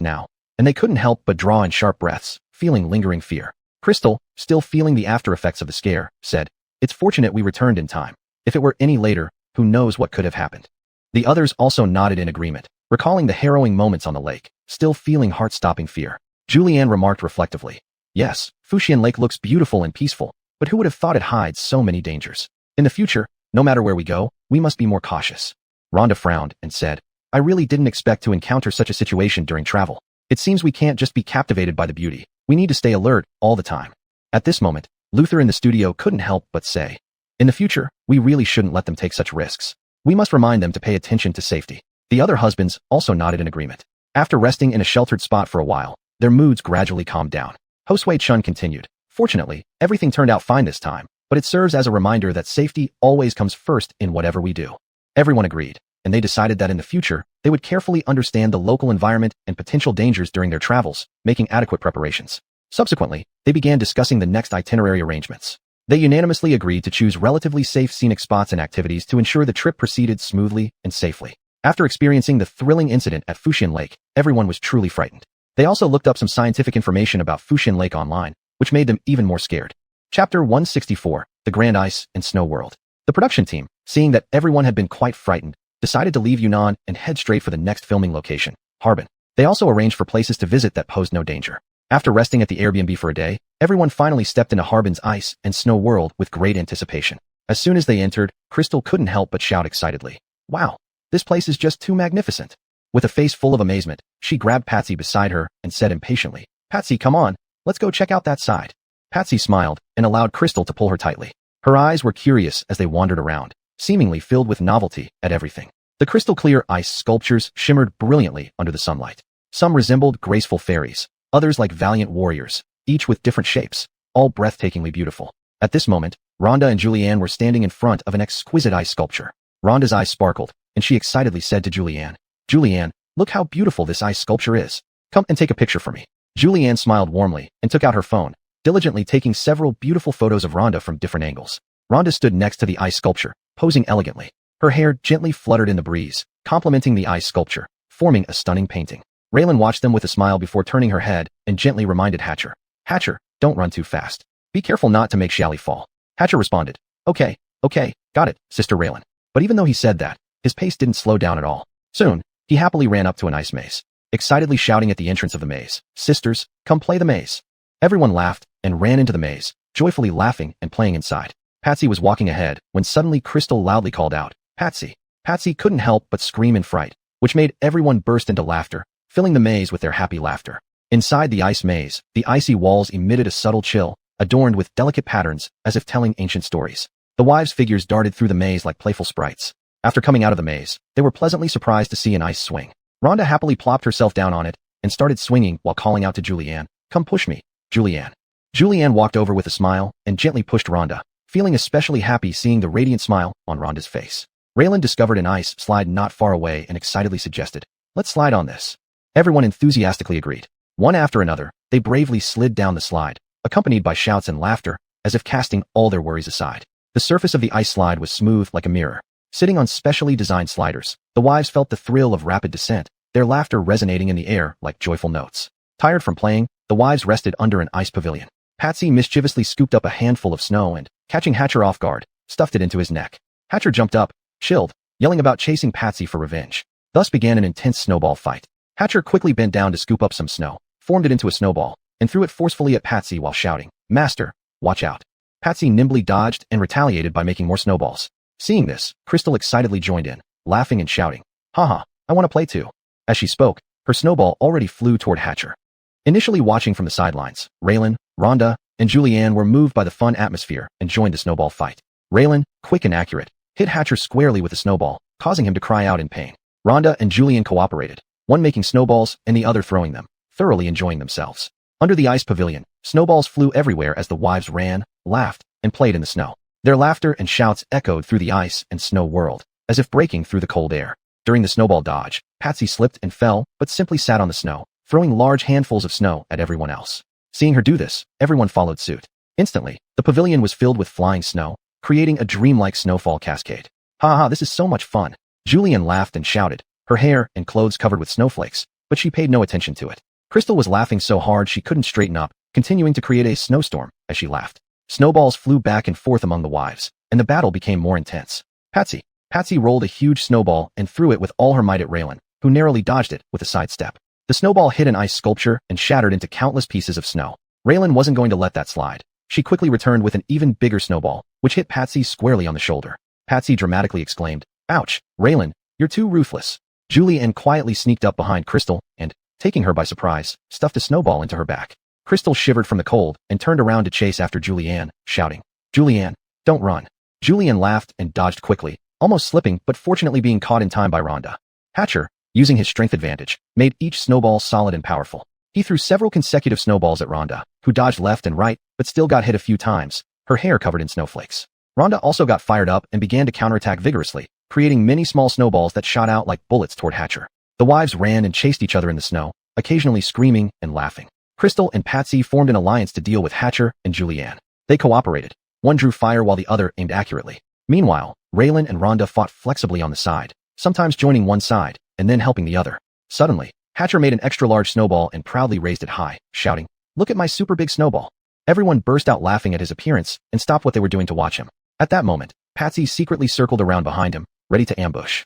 now, and they couldn't help but draw in sharp breaths, feeling lingering fear. Crystal, still feeling the after effects of the scare, said, "It's fortunate we returned in time. If it were any later, who knows what could have happened." The others also nodded in agreement, recalling the harrowing moments on the lake, still feeling heart-stopping fear. Julianne remarked reflectively, "Yes, Fuxian Lake looks beautiful and peaceful, but who would have thought it hides so many dangers? In the future, no matter where we go, we must be more cautious." Rhonda frowned and said, "I really didn't expect to encounter such a situation during travel. It seems we can't just be captivated by the beauty. We need to stay alert all the time." At this moment, Luther in the studio couldn't help but say, "In the future, we really shouldn't let them take such risks. We must remind them to pay attention to safety." The other husbands also nodded in agreement. After resting in a sheltered spot for a while, their moods gradually calmed down. Josue Chun continued, "Fortunately, everything turned out fine this time, but it serves as a reminder that safety always comes first in whatever we do." Everyone agreed, and they decided that in the future, they would carefully understand the local environment and potential dangers during their travels, making adequate preparations. Subsequently, they began discussing the next itinerary arrangements. They unanimously agreed to choose relatively safe scenic spots and activities to ensure the trip proceeded smoothly and safely. After experiencing the thrilling incident at Fuxian Lake, everyone was truly frightened. They also looked up some scientific information about Fuxian Lake online, which made them even more scared. Chapter 164, The Grand Ice and Snow World. The production team, seeing that everyone had been quite frightened, decided to leave Yunnan and head straight for the next filming location, Harbin. They also arranged for places to visit that posed no danger. After resting at the Airbnb for a day, everyone finally stepped into Harbin's ice and snow world with great anticipation. As soon as they entered, Crystal couldn't help but shout excitedly, "Wow, this place is just too magnificent." With a face full of amazement, she grabbed Patsy beside her and said impatiently, "Patsy, come on, let's go check out that side." Patsy smiled and allowed Crystal to pull her tightly. Her eyes were curious as they wandered around, seemingly filled with novelty at everything. The crystal-clear ice sculptures shimmered brilliantly under the sunlight. Some resembled graceful fairies, others like valiant warriors, each with different shapes, all breathtakingly beautiful. At this moment, Rhonda and Julianne were standing in front of an exquisite ice sculpture. Rhonda's eyes sparkled, and she excitedly said to Julianne, "Julianne, look how beautiful this ice sculpture is. Come and take a picture for me." Julianne smiled warmly and took out her phone, diligently taking several beautiful photos of Rhonda from different angles. Rhonda stood next to the ice sculpture, posing elegantly. Her hair gently fluttered in the breeze, complementing the ice sculpture, forming a stunning painting. Raylan watched them with a smile before turning her head and gently reminded Hatcher. Hatcher, don't run too fast. Be careful not to make Shally fall. Hatcher responded. Okay, got it, Sister Raylan. But even though he said that, his pace didn't slow down at all. Soon, he happily ran up to an ice maze, excitedly shouting at the entrance of the maze, Sisters, come play the maze. Everyone laughed and ran into the maze, joyfully laughing and playing inside. Patsy was walking ahead when suddenly Crystal loudly called out, Patsy. Patsy couldn't help but scream in fright, which made everyone burst into laughter, filling the maze with their happy laughter. Inside the ice maze, the icy walls emitted a subtle chill, adorned with delicate patterns as if telling ancient stories. The wives' figures darted through the maze like playful sprites. After coming out of the maze, they were pleasantly surprised to see an ice swing. Rhonda happily plopped herself down on it and started swinging while calling out to Julianne, Come push me, Julianne. Julianne walked over with a smile and gently pushed Rhonda, feeling especially happy seeing the radiant smile on Rhonda's face. Raylan discovered an ice slide not far away and excitedly suggested, Let's slide on this. Everyone enthusiastically agreed. One after another, they bravely slid down the slide, accompanied by shouts and laughter, as if casting all their worries aside. The surface of the ice slide was smooth like a mirror. Sitting on specially designed sliders, the wives felt the thrill of rapid descent, their laughter resonating in the air like joyful notes. Tired from playing, the wives rested under an ice pavilion. Patsy mischievously scooped up a handful of snow and, catching Hatcher off guard, stuffed it into his neck. Hatcher jumped up, chilled, yelling about chasing Patsy for revenge. Thus began an intense snowball fight. Hatcher quickly bent down to scoop up some snow, formed it into a snowball, and threw it forcefully at Patsy while shouting, Master, watch out. Patsy nimbly dodged and retaliated by making more snowballs. Seeing this, Crystal excitedly joined in, laughing and shouting, Haha, I want to play too. As she spoke, her snowball already flew toward Hatcher. Initially watching from the sidelines, Raylan, Rhonda, and Julianne were moved by the fun atmosphere and joined the snowball fight. Raylan, quick and accurate, hit Hatcher squarely with a snowball, causing him to cry out in pain. Rhonda and Julianne cooperated, one making snowballs and the other throwing them, thoroughly enjoying themselves. Under the ice pavilion, snowballs flew everywhere as the wives ran, laughed, and played in the snow. Their laughter and shouts echoed through the ice and snow world, as if breaking through the cold air. During the snowball dodge, Patsy slipped and fell, but simply sat on the snow, throwing large handfuls of snow at everyone else. Seeing her do this, everyone followed suit. Instantly, the pavilion was filled with flying snow, creating a dreamlike snowfall cascade. Ha, this is so much fun. Julianne laughed and shouted, her hair and clothes covered with snowflakes, but she paid no attention to it. Crystal was laughing so hard she couldn't straighten up, continuing to create a snowstorm as she laughed. Snowballs flew back and forth among the wives, and the battle became more intense. Patsy rolled a huge snowball and threw it with all her might at Raylan, who narrowly dodged it with a sidestep. The snowball hit an ice sculpture and shattered into countless pieces of snow. Raylan wasn't going to let that slide. She quickly returned with an even bigger snowball, which hit Patsy squarely on the shoulder. Patsy dramatically exclaimed, Ouch, Raylan, you're too ruthless. Julianne quietly sneaked up behind Crystal and, taking her by surprise, stuffed a snowball into her back. Crystal shivered from the cold and turned around to chase after Julianne, shouting, Julianne, don't run. Julianne laughed and dodged quickly, almost slipping but fortunately being caught in time by Rhonda. Hatcher, using his strength advantage, made each snowball solid and powerful. He threw several consecutive snowballs at Rhonda, who dodged left and right but still got hit a few times, her hair covered in snowflakes. Rhonda also got fired up and began to counterattack vigorously, creating many small snowballs that shot out like bullets toward Hatcher. The wives ran and chased each other in the snow, occasionally screaming and laughing. Crystal and Patsy formed an alliance to deal with Hatcher and Julianne. They cooperated. One drew fire while the other aimed accurately. Meanwhile, Raylan and Rhonda fought flexibly on the side, sometimes joining one side and then helping the other. Suddenly, Hatcher made an extra-large snowball and proudly raised it high, shouting, Look at my super big snowball. Everyone burst out laughing at his appearance and stopped what they were doing to watch him. At that moment, Patsy secretly circled around behind him, ready to ambush.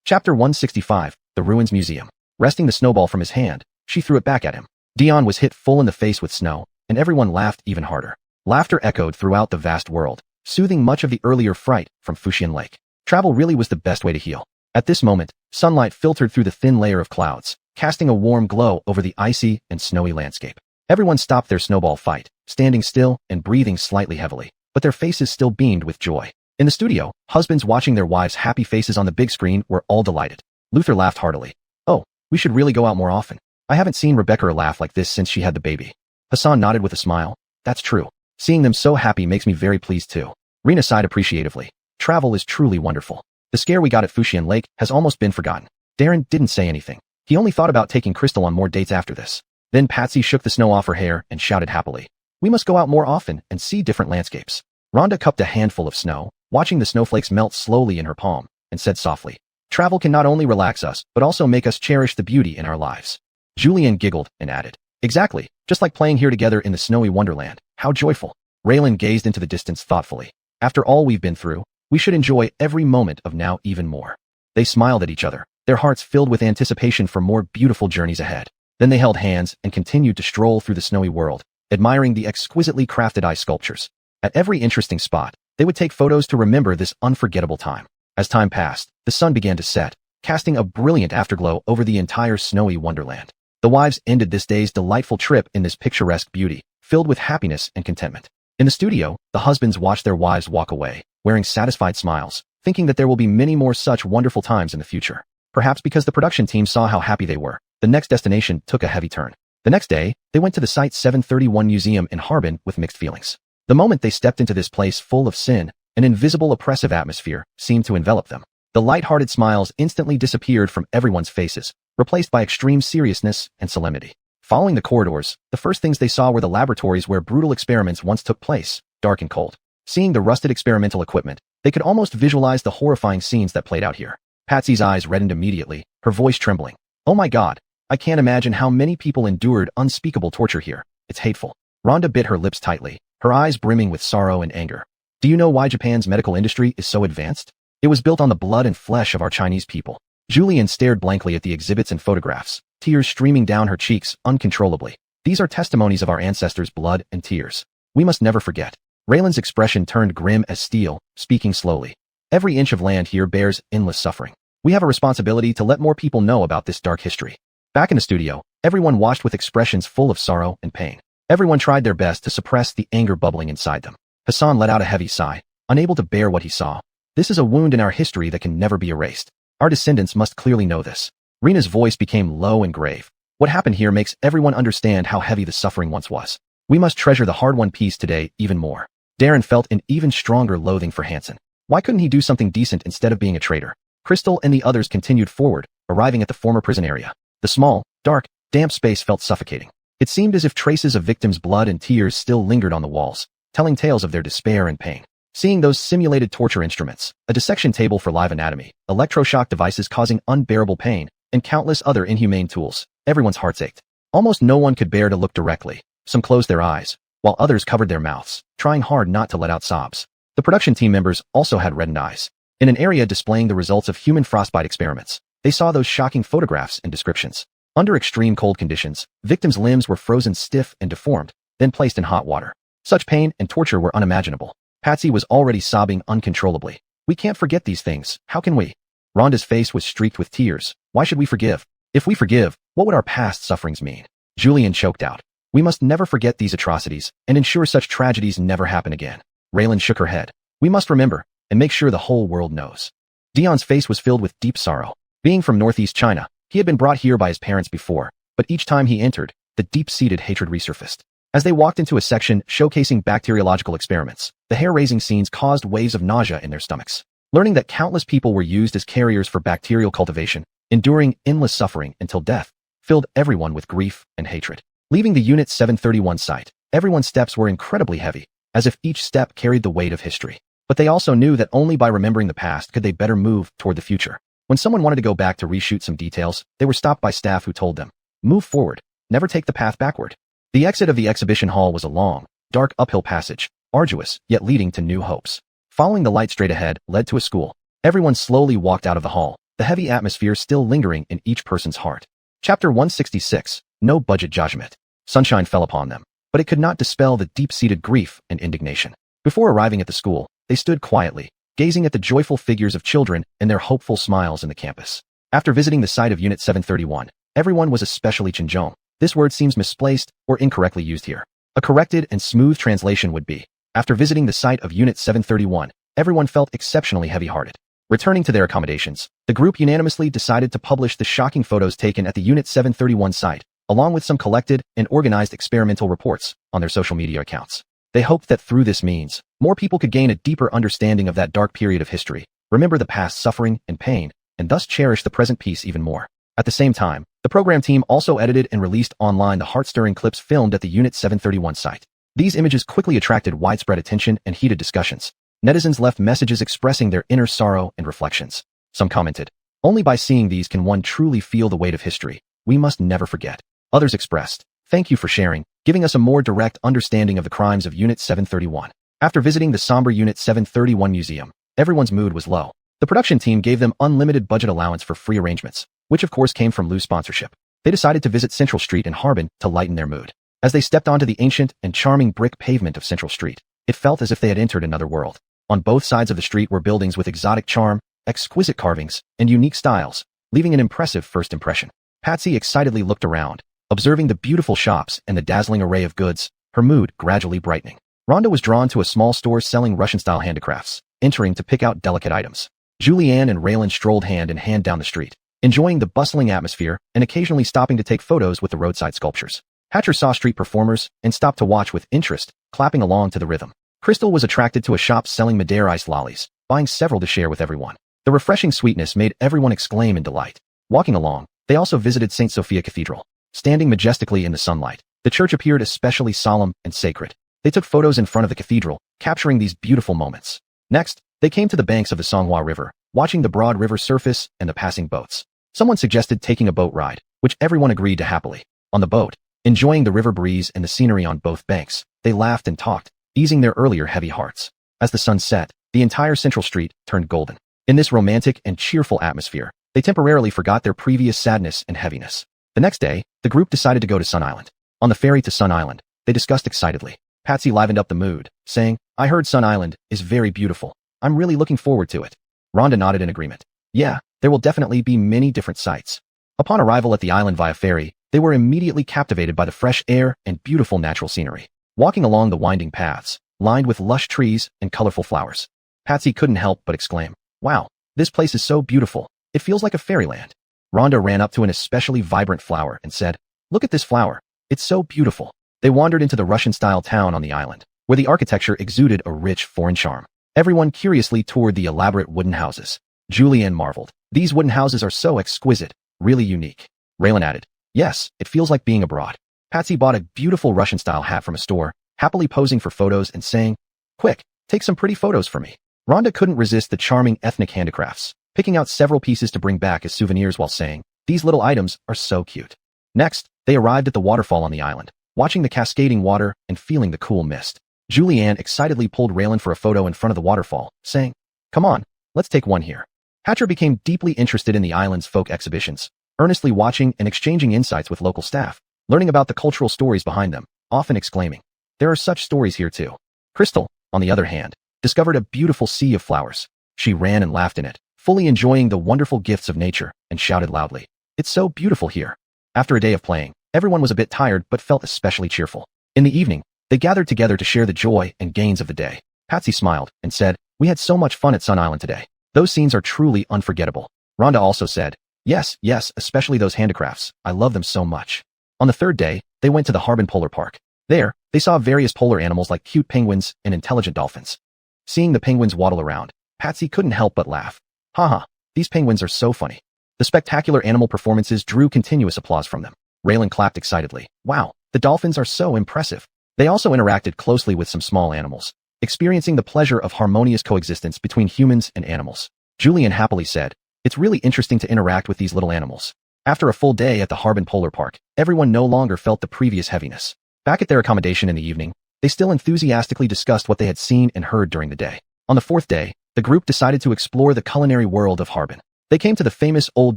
Chapter 165, The Ruins Museum. Wresting the snowball from his hand, she threw it back at him. Dion was hit full in the face with snow, and everyone laughed even harder. Laughter echoed throughout the vast world, soothing much of the earlier fright from Fuxian Lake. Travel really was the best way to heal. At this moment, sunlight filtered through the thin layer of clouds, casting a warm glow over the icy and snowy landscape. Everyone stopped their snowball fight, standing still and breathing slightly heavily, but their faces still beamed with joy. In the studio, husbands watching their wives' happy faces on the big screen were all delighted. Luther laughed heartily. Oh, we should really go out more often. I haven't seen Rebecca laugh like this since she had the baby. Hassan nodded with a smile. That's true. Seeing them so happy makes me very pleased too. Rena sighed appreciatively. Travel is truly wonderful. The scare we got at Fuxian Lake has almost been forgotten. Darren didn't say anything. He only thought about taking Crystal on more dates after this. Then Patsy shook the snow off her hair and shouted happily. We must go out more often and see different landscapes. Rhonda cupped a handful of snow, watching the snowflakes melt slowly in her palm, and said softly, "Travel can not only relax us, but also make us cherish the beauty in our lives." Julian giggled and added, "Exactly, just like playing here together in the snowy wonderland. How joyful." Raylan gazed into the distance thoughtfully. "After all we've been through, we should enjoy every moment of now even more." They smiled at each other, their hearts filled with anticipation for more beautiful journeys ahead. Then they held hands and continued to stroll through the snowy world, admiring the exquisitely crafted ice sculptures. At every interesting spot, they would take photos to remember this unforgettable time. As time passed, the sun began to set, casting a brilliant afterglow over the entire snowy wonderland. The wives ended this day's delightful trip in this picturesque beauty, filled with happiness and contentment. In the studio, the husbands watched their wives walk away, wearing satisfied smiles, thinking that there will be many more such wonderful times in the future. Perhaps because the production team saw how happy they were, the next destination took a heavy turn. The next day, they went to the Site 731 Museum in Harbin with mixed feelings. The moment they stepped into this place full of sin, an invisible oppressive atmosphere seemed to envelop them. The light-hearted smiles instantly disappeared from everyone's faces, replaced by extreme seriousness and solemnity. Following the corridors, the first things they saw were the laboratories where brutal experiments once took place, dark and cold. Seeing the rusted experimental equipment, they could almost visualize the horrifying scenes that played out here. Patsy's eyes reddened immediately, her voice trembling. "Oh my God, I can't imagine how many people endured unspeakable torture here. It's hateful." Rhonda bit her lips tightly, her eyes brimming with sorrow and anger. "Do you know why Japan's medical industry is so advanced? It was built on the blood and flesh of our Chinese people." Julian stared blankly at the exhibits and photographs, tears streaming down her cheeks uncontrollably. "These are testimonies of our ancestors' blood and tears. We must never forget." Raylan's expression turned grim as steel, speaking slowly. "Every inch of land here bears endless suffering. We have a responsibility to let more people know about this dark history." Back in the studio, everyone watched with expressions full of sorrow and pain. Everyone tried their best to suppress the anger bubbling inside them. Hassan let out a heavy sigh, unable to bear what he saw. "This is a wound in our history that can never be erased. Our descendants must clearly know this." Rena's voice became low and grave. "What happened here makes everyone understand how heavy the suffering once was. We must treasure the hard-won peace today even more." Darren felt an even stronger loathing for Hansen. Why couldn't he do something decent instead of being a traitor? Crystal and the others continued forward, arriving at the former prison area. The small, dark, damp space felt suffocating. It seemed as if traces of victims' blood and tears still lingered on the walls, telling tales of their despair and pain. Seeing those simulated torture instruments, a dissection table for live anatomy, electroshock devices causing unbearable pain, and countless other inhumane tools, everyone's hearts ached. Almost no one could bear to look directly. Some closed their eyes, while others covered their mouths, trying hard not to let out sobs. The production team members also had reddened eyes. In an area displaying the results of human frostbite experiments, they saw those shocking photographs and descriptions. Under extreme cold conditions, victims' limbs were frozen stiff and deformed, then placed in hot water. Such pain and torture were unimaginable. Patsy was already sobbing uncontrollably. "We can't forget these things, how can we?" Rhonda's face was streaked with tears. "Why should we forgive? If we forgive, what would our past sufferings mean?" Julian choked out. "We must never forget these atrocities and ensure such tragedies never happen again." Raylan shook her head. "We must remember, and make sure the whole world knows." Dion's face was filled with deep sorrow. Being from Northeast China, he had been brought here by his parents before, but each time he entered, the deep-seated hatred resurfaced. As they walked into a section showcasing bacteriological experiments, the hair-raising scenes caused waves of nausea in their stomachs. Learning that countless people were used as carriers for bacterial cultivation, enduring endless suffering until death, filled everyone with grief and hatred. Leaving the Unit 731 site, everyone's steps were incredibly heavy, as if each step carried the weight of history. But they also knew that only by remembering the past could they better move toward the future. When someone wanted to go back to reshoot some details, they were stopped by staff who told them, "Move forward, never take the path backward." The exit of the exhibition hall was a long, dark uphill passage, arduous, yet leading to new hopes. Following the light straight ahead led to a school. Everyone slowly walked out of the hall, the heavy atmosphere still lingering in each person's heart. Chapter 166, No Budget Judgment. Sunshine fell upon them, but it could not dispel the deep-seated grief and indignation. Before arriving at the school, they stood quietly, gazing at the joyful figures of children and their hopeful smiles in the campus. After visiting the site of Unit 731, everyone was especially Chinjong. This word seems misplaced or incorrectly used here. A corrected and smooth translation would be, after visiting the site of Unit 731, everyone felt exceptionally heavy-hearted. Returning to their accommodations, the group unanimously decided to publish the shocking photos taken at the Unit 731 site, along with some collected and organized experimental reports on their social media accounts. They hoped that through this means, more people could gain a deeper understanding of that dark period of history, remember the past suffering and pain, and thus cherish the present peace even more. At the same time, the program team also edited and released online the heart-stirring clips filmed at the Unit 731 site. These images quickly attracted widespread attention and heated discussions. Netizens left messages expressing their inner sorrow and reflections. Some commented, "Only by seeing these can one truly feel the weight of history. We must never forget." Others expressed, "Thank you for sharing, giving us a more direct understanding of the crimes of Unit 731. After visiting the somber Unit 731 museum, everyone's mood was low. The production team gave them unlimited budget allowance for free arrangements, which of course came from loose sponsorship. They decided to visit Central Street in Harbin to lighten their mood. As they stepped onto the ancient and charming brick pavement of Central Street, it felt as if they had entered another world. On both sides of the street were buildings with exotic charm, exquisite carvings, and unique styles, leaving an impressive first impression. Patsy excitedly looked around, observing the beautiful shops and the dazzling array of goods, her mood gradually brightening. Rhonda was drawn to a small store selling Russian-style handicrafts, entering to pick out delicate items. Julianne and Raylan strolled hand in hand down the street, enjoying the bustling atmosphere and occasionally stopping to take photos with the roadside sculptures. Hatcher saw street performers and stopped to watch with interest, clapping along to the rhythm. Crystal was attracted to a shop selling Madeira iced lollies, buying several to share with everyone. The refreshing sweetness made everyone exclaim in delight. Walking along, they also visited St. Sophia Cathedral. Standing majestically in the sunlight, the church appeared especially solemn and sacred. They took photos in front of the cathedral, capturing these beautiful moments. Next, they came to the banks of the Songhua River, watching the broad river surface and the passing boats. Someone suggested taking a boat ride, which everyone agreed to happily. On the boat, enjoying the river breeze and the scenery on both banks, they laughed and talked, easing their earlier heavy hearts. As the sun set, the entire Central Street turned golden. In this romantic and cheerful atmosphere, they temporarily forgot their previous sadness and heaviness. The next day, the group decided to go to Sun Island. On the ferry to Sun Island, they discussed excitedly. Patsy livened up the mood, saying, "I heard Sun Island is very beautiful. I'm really looking forward to it." Rhonda nodded in agreement. "Yeah, there will definitely be many different sights." Upon arrival at the island via ferry, they were immediately captivated by the fresh air and beautiful natural scenery. Walking along the winding paths, lined with lush trees and colorful flowers, Patsy couldn't help but exclaim, "Wow, this place is so beautiful. It feels like a fairyland." Rhonda ran up to an especially vibrant flower and said, "Look at this flower. It's so beautiful." They wandered into the Russian-style town on the island, where the architecture exuded a rich foreign charm. Everyone curiously toured the elaborate wooden houses. Julianne marveled. "These wooden houses are so exquisite, really unique." Raylan added, "Yes, it feels like being abroad." Patsy bought a beautiful Russian-style hat from a store, happily posing for photos and saying, "Quick, take some pretty photos for me." Rhonda couldn't resist the charming ethnic handicrafts, picking out several pieces to bring back as souvenirs while saying, "These little items are so cute." Next, they arrived at the waterfall on the island, watching the cascading water and feeling the cool mist. Julianne excitedly pulled Raylan for a photo in front of the waterfall, saying, "Come on, let's take one here." Hatcher became deeply interested in the island's folk exhibitions, earnestly watching and exchanging insights with local staff, learning about the cultural stories behind them, often exclaiming, "There are such stories here too." Crystal, on the other hand, discovered a beautiful sea of flowers. She ran and laughed in it, fully enjoying the wonderful gifts of nature, and shouted loudly, "It's so beautiful here." After a day of playing, everyone was a bit tired but felt especially cheerful. In the evening, they gathered together to share the joy and gains of the day. Patsy smiled and said, "We had so much fun at Sun Island today. Those scenes are truly unforgettable." Rhonda also said, Yes, especially those handicrafts. I love them so much." On the third day, they went to the Harbin Polar Park. There, they saw various polar animals like cute penguins and intelligent dolphins. Seeing the penguins waddle around, Patsy couldn't help but laugh. "Haha, these penguins are so funny." The spectacular animal performances drew continuous applause from them. Raylan clapped excitedly. "Wow, the dolphins are so impressive." They also interacted closely with some small animals, experiencing the pleasure of harmonious coexistence between humans and animals. Julian happily said, "It's really interesting to interact with these little animals." After a full day at the Harbin Polar Park, everyone no longer felt the previous heaviness. Back at their accommodation in the evening, they still enthusiastically discussed what they had seen and heard during the day. On the fourth day, the group decided to explore the culinary world of Harbin. They came to the famous Old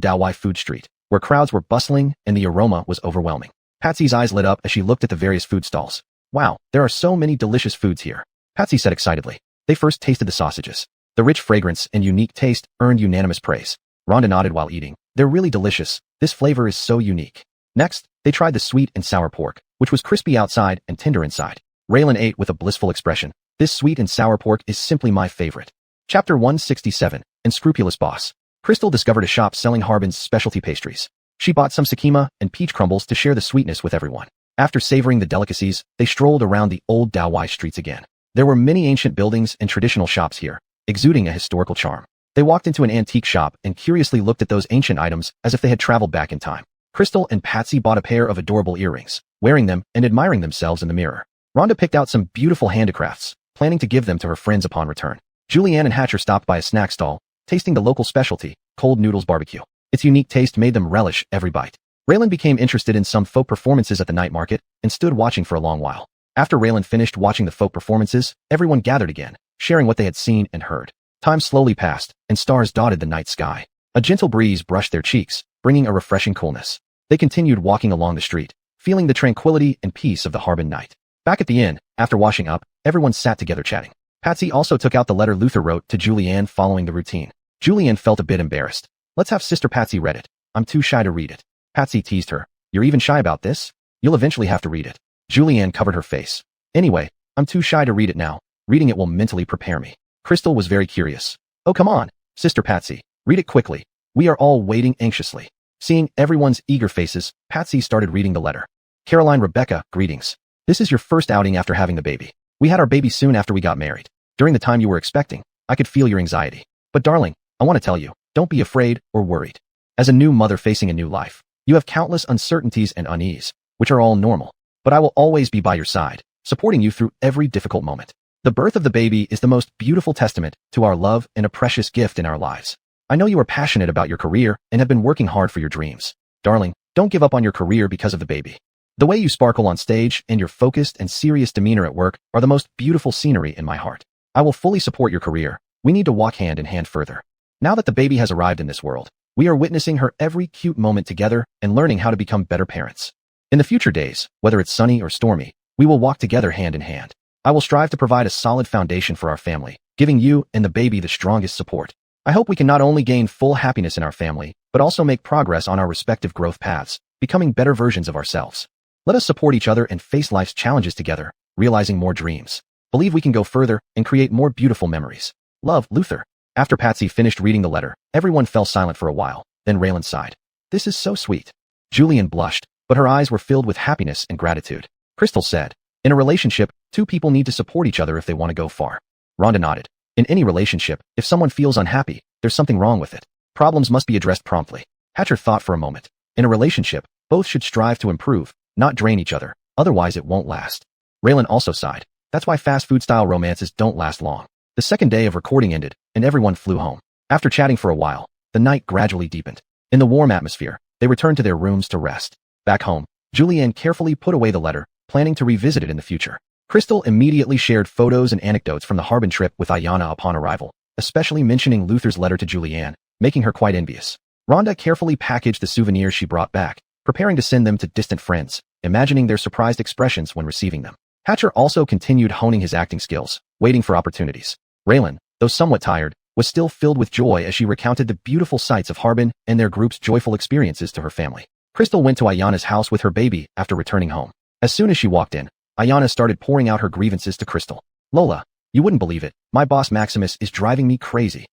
Dawai food street, where crowds were bustling and the aroma was overwhelming. Patsy's eyes lit up as she looked at the various food stalls. "Wow, there are so many delicious foods here," Patsy said excitedly. They first tasted the sausages. The rich fragrance and unique taste earned unanimous praise. Rhonda nodded while eating. "They're really delicious. This flavor is so unique." Next, they tried the sweet and sour pork, which was crispy outside and tender inside. Raylan ate with a blissful expression. "This sweet and sour pork is simply my favorite." Chapter 167, Unscrupulous Boss. Crystal discovered a shop selling Harbin's specialty pastries. She bought some sakima and peach crumbles to share the sweetness with everyone. After savoring the delicacies, they strolled around the Old Dawai streets again. There were many ancient buildings and traditional shops here, exuding a historical charm. They walked into an antique shop and curiously looked at those ancient items as if they had traveled back in time. Crystal and Patsy bought a pair of adorable earrings, wearing them and admiring themselves in the mirror. Rhonda picked out some beautiful handicrafts, planning to give them to her friends upon return. Julianne and Hatcher stopped by a snack stall, tasting the local specialty, cold noodles barbecue. Its unique taste made them relish every bite. Raylan became interested in some folk performances at the night market and stood watching for a long while. After Raylan finished watching the folk performances, everyone gathered again, sharing what they had seen and heard. Time slowly passed, and stars dotted the night sky. A gentle breeze brushed their cheeks, bringing a refreshing coolness. They continued walking along the street, feeling the tranquility and peace of the Harbin night. Back at the inn, after washing up, everyone sat together chatting. Patsy also took out the letter Luther wrote to Julianne following the routine. Julianne felt a bit embarrassed. Let's have Sister Patsy read it. I'm too shy to read it. Patsy teased her. You're even shy about this? You'll eventually have to read it. Julianne covered her face. Anyway, I'm too shy to read it now. Reading it will mentally prepare me. Crystal was very curious. Oh, come on, Sister Patsy. Read it quickly. We are all waiting anxiously. Seeing everyone's eager faces, Patsy started reading the letter. Caroline Rebecca, greetings. This is your first outing after having the baby. We had our baby soon after we got married. During the time you were expecting, I could feel your anxiety. But darling, I want to tell you, don't be afraid or worried. As a new mother facing a new life, you have countless uncertainties and unease, which are all normal. But I will always be by your side, supporting you through every difficult moment. The birth of the baby is the most beautiful testament to our love and a precious gift in our lives. I know you are passionate about your career and have been working hard for your dreams. Darling, don't give up on your career because of the baby. The way you sparkle on stage and your focused and serious demeanor at work are the most beautiful scenery in my heart. I will fully support your career. We need to walk hand in hand further. Now that the baby has arrived in this world, we are witnessing her every cute moment together and learning how to become better parents. In the future days, whether it's sunny or stormy, we will walk together hand in hand. I will strive to provide a solid foundation for our family, giving you and the baby the strongest support. I hope we can not only gain full happiness in our family, but also make progress on our respective growth paths, becoming better versions of ourselves. Let us support each other and face life's challenges together, realizing more dreams. Believe we can go further and create more beautiful memories. Love, Luther. After Patsy finished reading the letter, everyone fell silent for a while. Then Raylan sighed. This is so sweet. Julian blushed, but her eyes were filled with happiness and gratitude. Crystal said, in a relationship, two people need to support each other if they want to go far. Rhonda nodded. In any relationship, if someone feels unhappy, there's something wrong with it. Problems must be addressed promptly. Hatcher thought for a moment. In a relationship, both should strive to improve, not drain each other, otherwise it won't last. Raylan also sighed. That's why fast food style romances don't last long. The second day of recording ended, and everyone flew home. After chatting for a while, the night gradually deepened. In the warm atmosphere, they returned to their rooms to rest. Back home, Julianne carefully put away the letter, planning to revisit it in the future. Crystal immediately shared photos and anecdotes from the Harbin trip with Ayanna upon arrival, especially mentioning Luther's letter to Julianne, making her quite envious. Rhonda carefully packaged the souvenirs she brought back, preparing to send them to distant friends, imagining their surprised expressions when receiving them. Hatcher also continued honing his acting skills, waiting for opportunities. Raylan, though somewhat tired, was still filled with joy as she recounted the beautiful sights of Harbin and their group's joyful experiences to her family. Crystal went to Ayanna's house with her baby after returning home. As soon as she walked in, Ayanna started pouring out her grievances to Crystal. Lola, you wouldn't believe it. My boss Maximus is driving me crazy.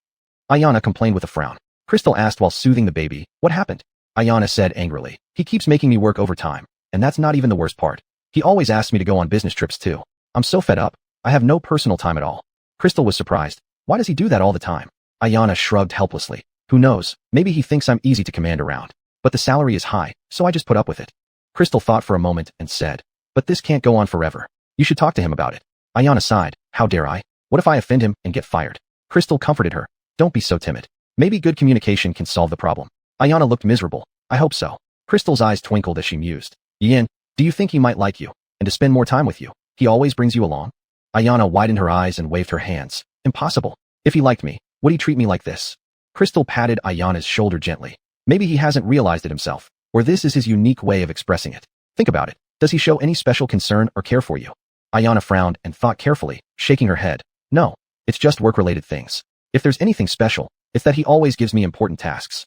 Ayanna complained with a frown. Crystal asked while soothing the baby, what happened? Ayanna said angrily, he keeps making me work overtime, and that's not even the worst part. He always asks me to go on business trips too. I'm so fed up. I have no personal time at all. Crystal was surprised. Why does he do that all the time? Ayanna shrugged helplessly. Who knows, maybe he thinks I'm easy to command around. But the salary is high, so I just put up with it. Crystal thought for a moment and said, but this can't go on forever. You should talk to him about it. Ayanna sighed. How dare I? What if I offend him and get fired? Crystal comforted her. Don't be so timid. Maybe good communication can solve the problem. Ayanna looked miserable. I hope so. Crystal's eyes twinkled as she mused. Yin, do you think he might like you, and to spend more time with you? He always brings you along? Ayanna widened her eyes and waved her hands. Impossible. If he liked me, would he treat me like this? Crystal patted Ayanna's shoulder gently. Maybe he hasn't realized it himself, or this is his unique way of expressing it. Think about it. Does he show any special concern or care for you? Ayanna frowned and thought carefully, shaking her head. No, it's just work-related things. If there's anything special, it's that he always gives me important tasks.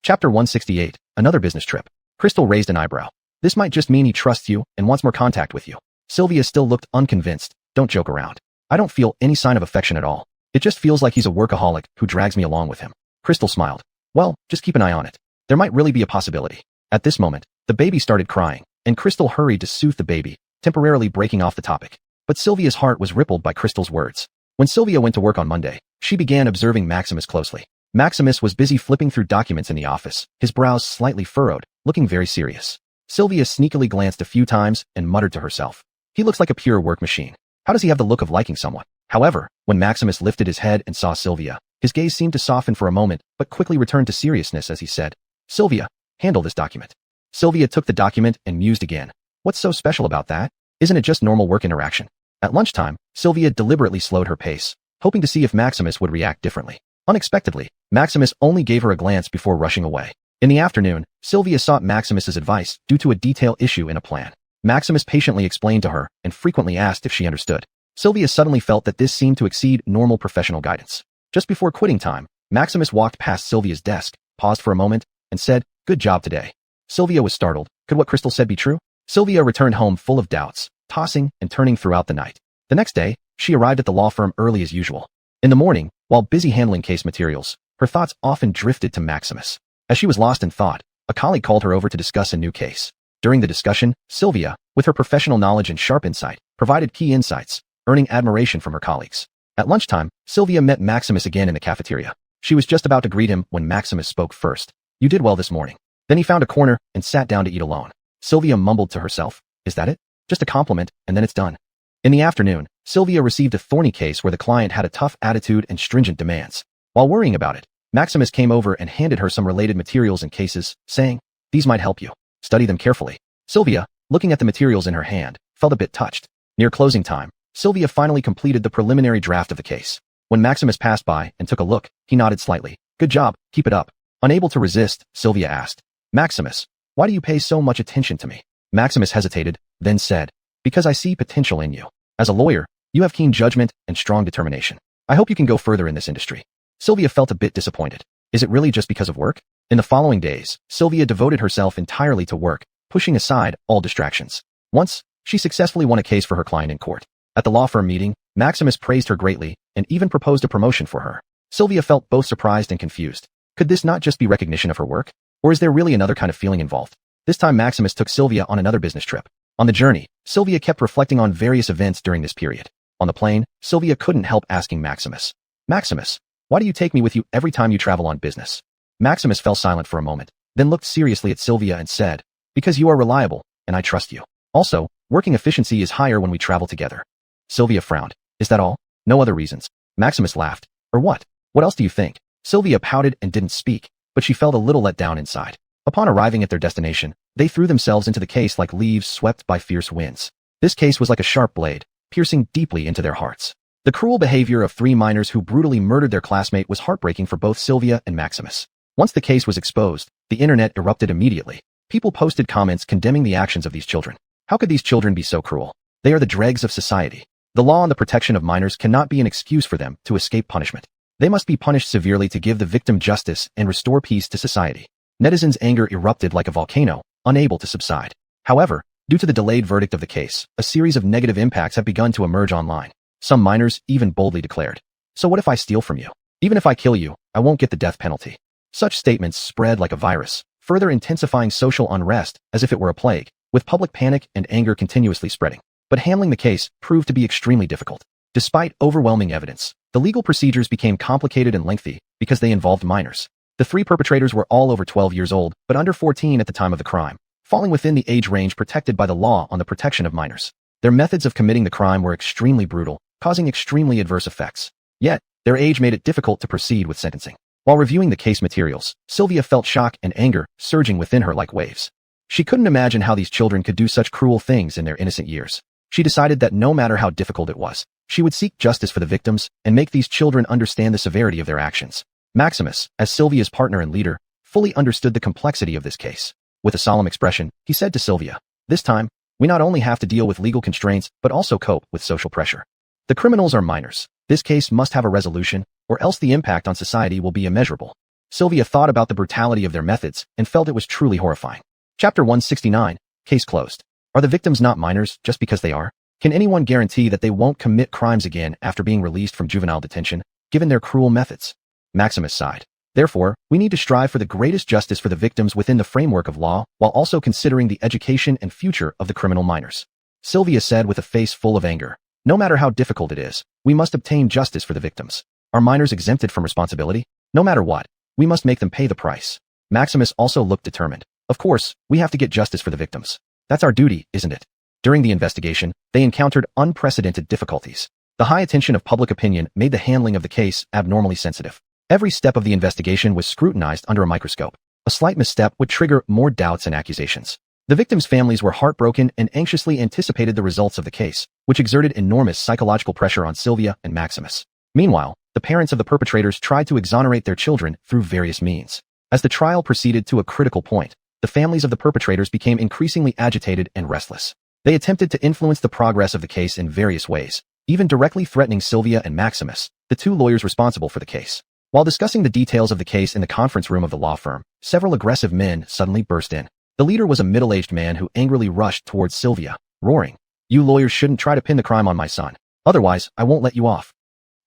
Chapter 168, Another Business Trip. Crystal raised an eyebrow. This might just mean he trusts you and wants more contact with you. Sylvia still looked unconvinced. Don't joke around. I don't feel any sign of affection at all. It just feels like he's a workaholic who drags me along with him. Crystal smiled. Well, just keep an eye on it. There might really be a possibility. At this moment, the baby started crying, and Crystal hurried to soothe the baby, temporarily breaking off the topic. But Sylvia's heart was rippled by Crystal's words. When Sylvia went to work on Monday, she began observing Maximus closely. Maximus was busy flipping through documents in the office, his brows slightly furrowed, looking very serious. Sylvia sneakily glanced a few times and muttered to herself. He looks like a pure work machine. How does he have the look of liking someone? However, when Maximus lifted his head and saw Sylvia, his gaze seemed to soften for a moment, but quickly returned to seriousness as he said, "Sylvia, handle this document." Sylvia took the document and mused again. What's so special about that? Isn't it just normal work interaction? At lunchtime, Sylvia deliberately slowed her pace, hoping to see if Maximus would react differently. Unexpectedly, Maximus only gave her a glance before rushing away. In the afternoon, Sylvia sought Maximus's advice due to a detail issue in a plan. Maximus patiently explained to her and frequently asked if she understood. Sylvia suddenly felt that this seemed to exceed normal professional guidance. Just before quitting time, Maximus walked past Sylvia's desk, paused for a moment, and said, "Good job today." Sylvia was startled. Could what Crystal said be true? Sylvia returned home full of doubts, tossing and turning throughout the night. The next day, she arrived at the law firm early as usual. In the morning, while busy handling case materials, her thoughts often drifted to Maximus. As she was lost in thought, a colleague called her over to discuss a new case. During the discussion, Sylvia, with her professional knowledge and sharp insight, provided key insights, earning admiration from her colleagues. At lunchtime, Sylvia met Maximus again in the cafeteria. She was just about to greet him when Maximus spoke first. "You did well this morning." Then he found a corner and sat down to eat alone. Sylvia mumbled to herself, "Is that it? Just a compliment, and then it's done." In the afternoon, Sylvia received a thorny case where the client had a tough attitude and stringent demands. While worrying about it, Maximus came over and handed her some related materials and cases, saying, "These might help you. Study them carefully." Sylvia, looking at the materials in her hand, felt a bit touched. Near closing time, Sylvia finally completed the preliminary draft of the case. When Maximus passed by and took a look, he nodded slightly. "Good job, keep it up." Unable to resist, Sylvia asked, "Maximus, why do you pay so much attention to me?" Maximus hesitated, then said, "Because I see potential in you. As a lawyer, you have keen judgment and strong determination. I hope you can go further in this industry." Sylvia felt a bit disappointed. Is it really just because of work? In the following days, Sylvia devoted herself entirely to work, pushing aside all distractions. Once, she successfully won a case for her client in court. At the law firm meeting, Maximus praised her greatly and even proposed a promotion for her. Sylvia felt both surprised and confused. Could this not just be recognition of her work? Or is there really another kind of feeling involved? This time Maximus took Sylvia on another business trip. On the journey, Sylvia kept reflecting on various events during this period. On the plane, Sylvia couldn't help asking Maximus, "Maximus, why do you take me with you every time you travel on business?" Maximus fell silent for a moment, then looked seriously at Sylvia and said, "Because you are reliable, and I trust you. Also, working efficiency is higher when we travel together." Sylvia frowned. "Is that all? No other reasons?" Maximus laughed. "Or what? What else do you think?" Sylvia pouted and didn't speak, but she felt a little let down inside. Upon arriving at their destination, they threw themselves into the case like leaves swept by fierce winds. This case was like a sharp blade, piercing deeply into their hearts. The cruel behavior of three minors who brutally murdered their classmate was heartbreaking for both Sylvia and Maximus. Once the case was exposed, the internet erupted immediately. People posted comments condemning the actions of these children. How could these children be so cruel? They are the dregs of society. The law on the protection of minors cannot be an excuse for them to escape punishment. They must be punished severely to give the victim justice and restore peace to society. Netizens' anger erupted like a volcano, unable to subside. However, due to the delayed verdict of the case, a series of negative impacts have begun to emerge online. Some minors even boldly declared, "So what if I steal from you? Even if I kill you, I won't get the death penalty." Such statements spread like a virus, further intensifying social unrest as if it were a plague, with public panic and anger continuously spreading. But handling the case proved to be extremely difficult. Despite overwhelming evidence, the legal procedures became complicated and lengthy because they involved minors. The three perpetrators were all over 12 years old, but under 14 at the time of the crime, falling within the age range protected by the law on the protection of minors. Their methods of committing the crime were extremely brutal, causing extremely adverse effects. Yet, their age made it difficult to proceed with sentencing. While reviewing the case materials, Sylvia felt shock and anger surging within her like waves. She couldn't imagine how these children could do such cruel things in their innocent years. She decided that no matter how difficult it was, she would seek justice for the victims and make these children understand the severity of their actions. Maximus, as Sylvia's partner and leader, fully understood the complexity of this case. With a solemn expression, he said to Sylvia, "This time, we not only have to deal with legal constraints but also cope with social pressure. The criminals are minors. This case must have a resolution, or else the impact on society will be immeasurable." Sylvia thought about the brutality of their methods and felt it was truly horrifying. Chapter 169, Case Closed. Are the victims not minors just because they are? Can anyone guarantee that they won't commit crimes again after being released from juvenile detention, given their cruel methods? Maximus sighed. Therefore, we need to strive for the greatest justice for the victims within the framework of law, while also considering the education and future of the criminal minors. Sylvia said with a face full of anger, "No matter how difficult it is, we must obtain justice for the victims. Are minors exempted from responsibility? No matter what, we must make them pay the price." Maximus also looked determined. "Of course, we have to get justice for the victims. That's our duty, isn't it?" During the investigation, they encountered unprecedented difficulties. The high attention of public opinion made the handling of the case abnormally sensitive. Every step of the investigation was scrutinized under a microscope. A slight misstep would trigger more doubts and accusations. The victims' families were heartbroken and anxiously anticipated the results of the case, which exerted enormous psychological pressure on Sylvia and Maximus. Meanwhile, the parents of the perpetrators tried to exonerate their children through various means. As the trial proceeded to a critical point, the families of the perpetrators became increasingly agitated and restless. They attempted to influence the progress of the case in various ways, even directly threatening Sylvia and Maximus, the two lawyers responsible for the case. While discussing the details of the case in the conference room of the law firm, several aggressive men suddenly burst in. The leader was a middle-aged man who angrily rushed towards Sylvia, roaring, "You lawyers shouldn't try to pin the crime on my son. Otherwise, I won't let you off."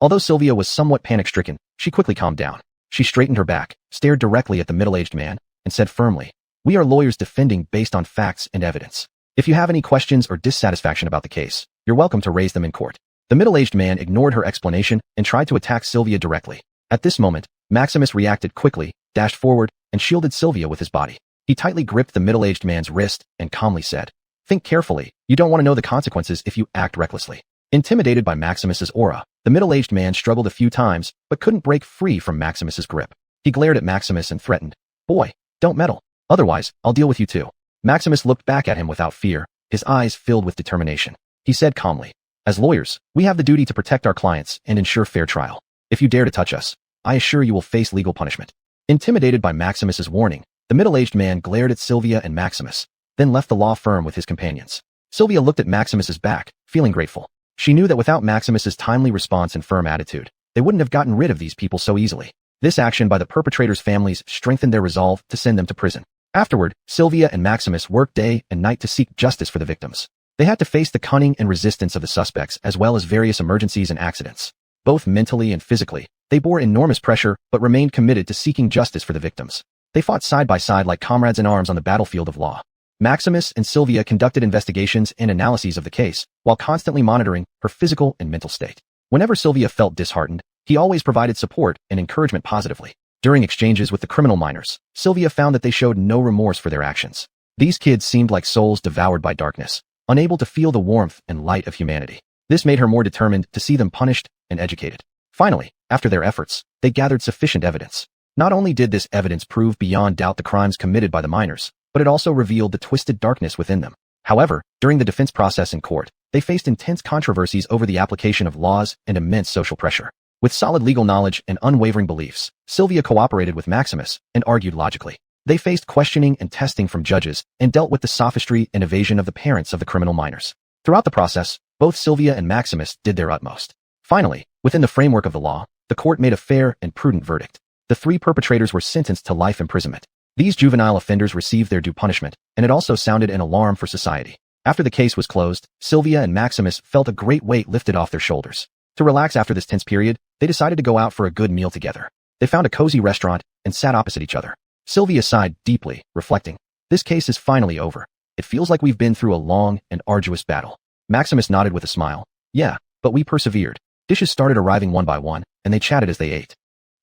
Although Sylvia was somewhat panic-stricken, she quickly calmed down. She straightened her back, stared directly at the middle-aged man, and said firmly, "We are lawyers defending based on facts and evidence. If you have any questions or dissatisfaction about the case, you're welcome to raise them in court." The middle-aged man ignored her explanation and tried to attack Sylvia directly. At this moment, Maximus reacted quickly, dashed forward, and shielded Sylvia with his body. He tightly gripped the middle-aged man's wrist and calmly said, "Think carefully. You don't want to know the consequences if you act recklessly." Intimidated by Maximus's aura, the middle-aged man struggled a few times but couldn't break free from Maximus's grip. He glared at Maximus and threatened, "Boy, don't meddle. Otherwise, I'll deal with you too." Maximus looked back at him without fear, his eyes filled with determination. He said calmly, "As lawyers, we have the duty to protect our clients and ensure fair trial. If you dare to touch us, I assure you will face legal punishment." Intimidated by Maximus's warning, the middle-aged man glared at Sylvia and Maximus, then left the law firm with his companions. Sylvia looked at Maximus's back, feeling grateful. She knew that without Maximus's timely response and firm attitude, they wouldn't have gotten rid of these people so easily. This action by the perpetrators' families strengthened their resolve to send them to prison. Afterward, Sylvia and Maximus worked day and night to seek justice for the victims. They had to face the cunning and resistance of the suspects as well as various emergencies and accidents. Both mentally and physically, they bore enormous pressure but remained committed to seeking justice for the victims. They fought side by side like comrades in arms on the battlefield of law. Maximus and Sylvia conducted investigations and analyses of the case, while constantly monitoring her physical and mental state. Whenever Sylvia felt disheartened, he always provided support and encouragement positively. During exchanges with the criminal minors, Sylvia found that they showed no remorse for their actions. These kids seemed like souls devoured by darkness, unable to feel the warmth and light of humanity. This made her more determined to see them punished and educated. Finally, after their efforts, they gathered sufficient evidence. Not only did this evidence prove beyond doubt the crimes committed by the minors, but it also revealed the twisted darkness within them. However, during the defense process in court, they faced intense controversies over the application of laws and immense social pressure. With solid legal knowledge and unwavering beliefs, Sylvia cooperated with Maximus and argued logically. They faced questioning and testing from judges and dealt with the sophistry and evasion of the parents of the criminal minors. Throughout the process, both Sylvia and Maximus did their utmost. Finally, within the framework of the law, the court made a fair and prudent verdict. The three perpetrators were sentenced to life imprisonment. These juvenile offenders received their due punishment, and it also sounded an alarm for society. After the case was closed, Sylvia and Maximus felt a great weight lifted off their shoulders. To relax after this tense period, they decided to go out for a good meal together. They found a cozy restaurant and sat opposite each other. Sylvia sighed deeply, reflecting, "This case is finally over. It feels like we've been through a long and arduous battle." Maximus nodded with a smile. "Yeah, but we persevered." Dishes started arriving one by one, and they chatted as they ate.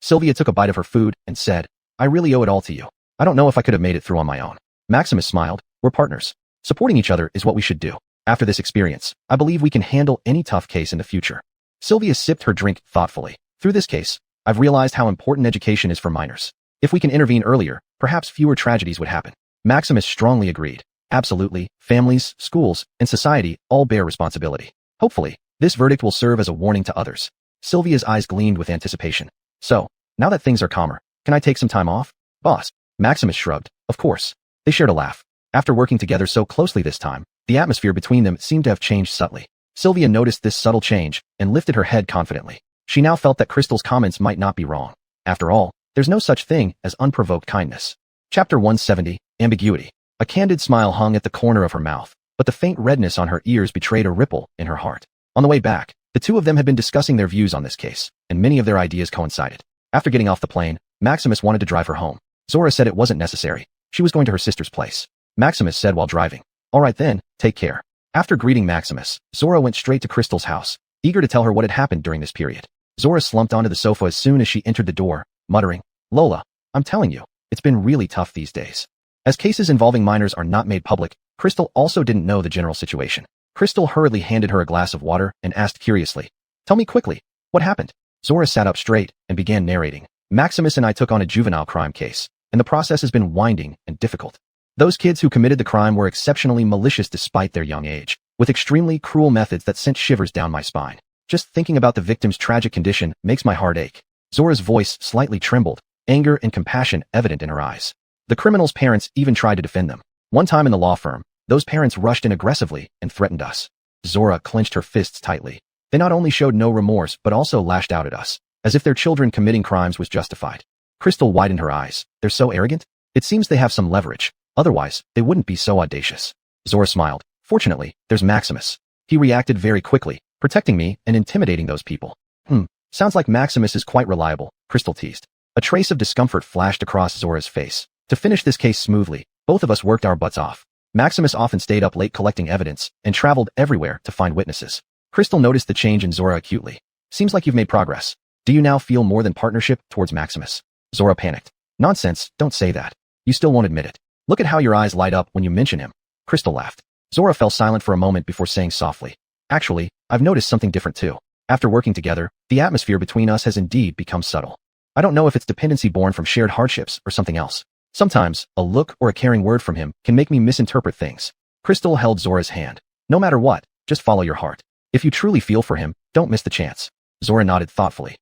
Sylvia took a bite of her food and said, "I really owe it all to you. I don't know if I could have made it through on my own." Maximus smiled. "We're partners. Supporting each other is what we should do. After this experience, I believe we can handle any tough case in the future." Sylvia sipped her drink thoughtfully. "Through this case, I've realized how important education is for minors. If we can intervene earlier, perhaps fewer tragedies would happen." Maximus strongly agreed. "Absolutely, families, schools, and society all bear responsibility. Hopefully, this verdict will serve as a warning to others." Sylvia's eyes gleamed with anticipation. "So, now that things are calmer, can I take some time off, boss?" Maximus shrugged. "Of course." They shared a laugh. After working together so closely this time, the atmosphere between them seemed to have changed subtly. Sylvia noticed this subtle change and lifted her head confidently. She now felt that Crystal's comments might not be wrong. After all, there's no such thing as unprovoked kindness. Chapter 170, Ambiguity. A candid smile hung at the corner of her mouth, but the faint redness on her ears betrayed a ripple in her heart. On the way back, the two of them had been discussing their views on this case, and many of their ideas coincided. After getting off the plane, Maximus wanted to drive her home. Zora said it wasn't necessary. She was going to her sister's place. Maximus said while driving, "All right then, take care." After greeting Maximus, Zora went straight to Crystal's house, eager to tell her what had happened during this period. Zora slumped onto the sofa as soon as she entered the door, muttering, "Lola, I'm telling you, it's been really tough these days." As cases involving minors are not made public, Crystal also didn't know the general situation. Crystal hurriedly handed her a glass of water and asked curiously, "Tell me quickly, what happened?" Zora sat up straight and began narrating. "Maximus and I took on a juvenile crime case, and the process has been winding and difficult. Those kids who committed the crime were exceptionally malicious despite their young age, with extremely cruel methods that sent shivers down my spine. Just thinking about the victim's tragic condition makes my heart ache." Zora's voice slightly trembled, anger and compassion evident in her eyes. The criminals' parents even tried to defend them. One time in the law firm, those parents rushed in aggressively and threatened us. Zora clenched her fists tightly. They not only showed no remorse but also lashed out at us, as if their children committing crimes was justified. Crystal widened her eyes. "They're so arrogant? It seems they have some leverage. Otherwise, they wouldn't be so audacious." Zora smiled. "Fortunately, there's Maximus. He reacted very quickly, protecting me and intimidating those people." Sounds like Maximus is quite reliable," Crystal teased. A trace of discomfort flashed across Zora's face. "To finish this case smoothly, both of us worked our butts off. Maximus often stayed up late collecting evidence and traveled everywhere to find witnesses." Crystal noticed the change in Zora acutely. "Seems like you've made progress. Do you now feel more than partnership towards Maximus?" Zora panicked. "Nonsense, don't say that. You still won't admit it. Look at how your eyes light up when you mention him." Crystal laughed. Zora fell silent for a moment before saying softly, "Actually, I've noticed something different too. After working together, the atmosphere between us has indeed become subtle. I don't know if it's dependency born from shared hardships or something else. Sometimes, a look or a caring word from him can make me misinterpret things." Crystal held Zora's hand. "No matter what, just follow your heart. If you truly feel for him, don't miss the chance." Zora nodded thoughtfully.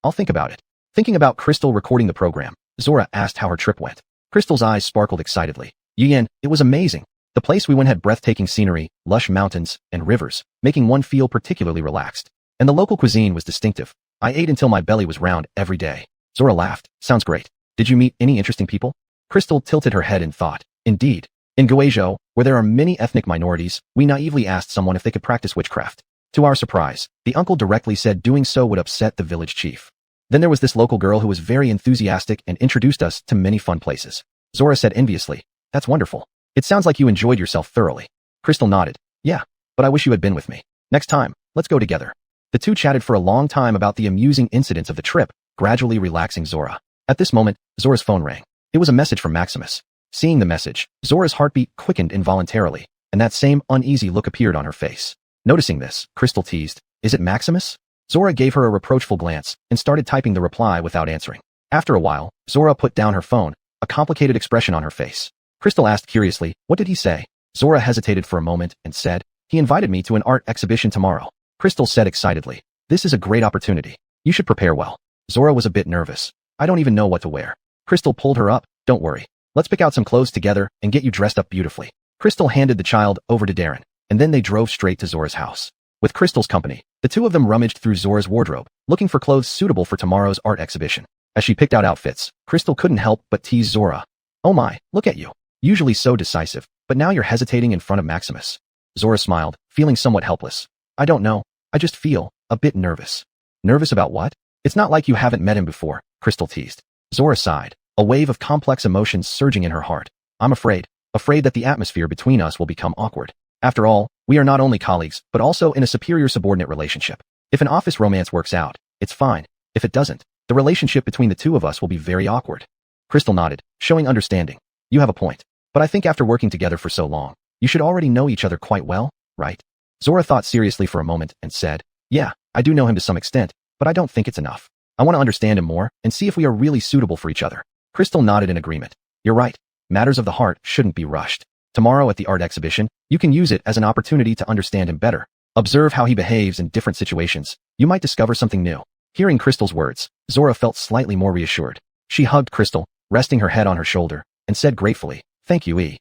I'll think about it." Thinking about Crystal recording the program, Zora asked how her trip went. Crystal's eyes sparkled excitedly. "Yin, it was amazing. The place we went had breathtaking scenery, lush mountains, and rivers, making one feel particularly relaxed. And the local cuisine was distinctive. I ate until my belly was round every day." Zora laughed. "Sounds great. Did you meet any interesting people?" Crystal tilted her head in thought. "Indeed. In Guizhou, where there are many ethnic minorities, we naively asked someone if they could practice witchcraft. To our surprise, the uncle directly said doing so would upset the village chief. Then there was this local girl who was very enthusiastic and introduced us to many fun places." Zora said enviously, "That's wonderful. It sounds like you enjoyed yourself thoroughly." Crystal nodded. "Yeah, but I wish you had been with me. Next time, let's go together." The two chatted for a long time about the amusing incidents of the trip, gradually relaxing Zora. At this moment, Zora's phone rang. It was a message from Maximus. Seeing the message, Zora's heartbeat quickened involuntarily, and that same uneasy look appeared on her face. Noticing this, Crystal teased, "Is it Maximus?" Zora gave her a reproachful glance and started typing the reply without answering. After a while, Zora put down her phone, a complicated expression on her face. Crystal asked curiously, "What did he say?" Zora hesitated for a moment and said, "He invited me to an art exhibition tomorrow." Crystal said excitedly, "This is a great opportunity. You should prepare well." Zora was a bit nervous. "I don't even know what to wear." Crystal pulled her up. "Don't worry. Let's pick out some clothes together and get you dressed up beautifully." Crystal handed the child over to Darren, and then they drove straight to Zora's house. With Crystal's company, the two of them rummaged through Zora's wardrobe, looking for clothes suitable for tomorrow's art exhibition. As she picked out outfits, Crystal couldn't help but tease Zora. "Oh my, look at you. Usually so decisive, but now you're hesitating in front of Maximus." Zora smiled, feeling somewhat helpless. "I don't know. I just feel a bit nervous." "Nervous about what?" "It's not like you haven't met him before," Crystal teased. Zora sighed, a wave of complex emotions surging in her heart. "I'm afraid that the atmosphere between us will become awkward. After all, we are not only colleagues, but also in a superior-subordinate relationship. If an office romance works out, it's fine. If it doesn't, the relationship between the two of us will be very awkward." Crystal nodded, showing understanding. "You have a point. But I think after working together for so long, you should already know each other quite well, right?" Zora thought seriously for a moment and said, "Yeah, I do know him to some extent, but I don't think it's enough. I want to understand him more and see if we are really suitable for each other." Crystal nodded in agreement. "You're right. Matters of the heart shouldn't be rushed. Tomorrow at the art exhibition, you can use it as an opportunity to understand him better. Observe how he behaves in different situations. You might discover something new." Hearing Crystal's words, Zora felt slightly more reassured. She hugged Crystal, resting her head on her shoulder, and said gratefully, "Thank you, E."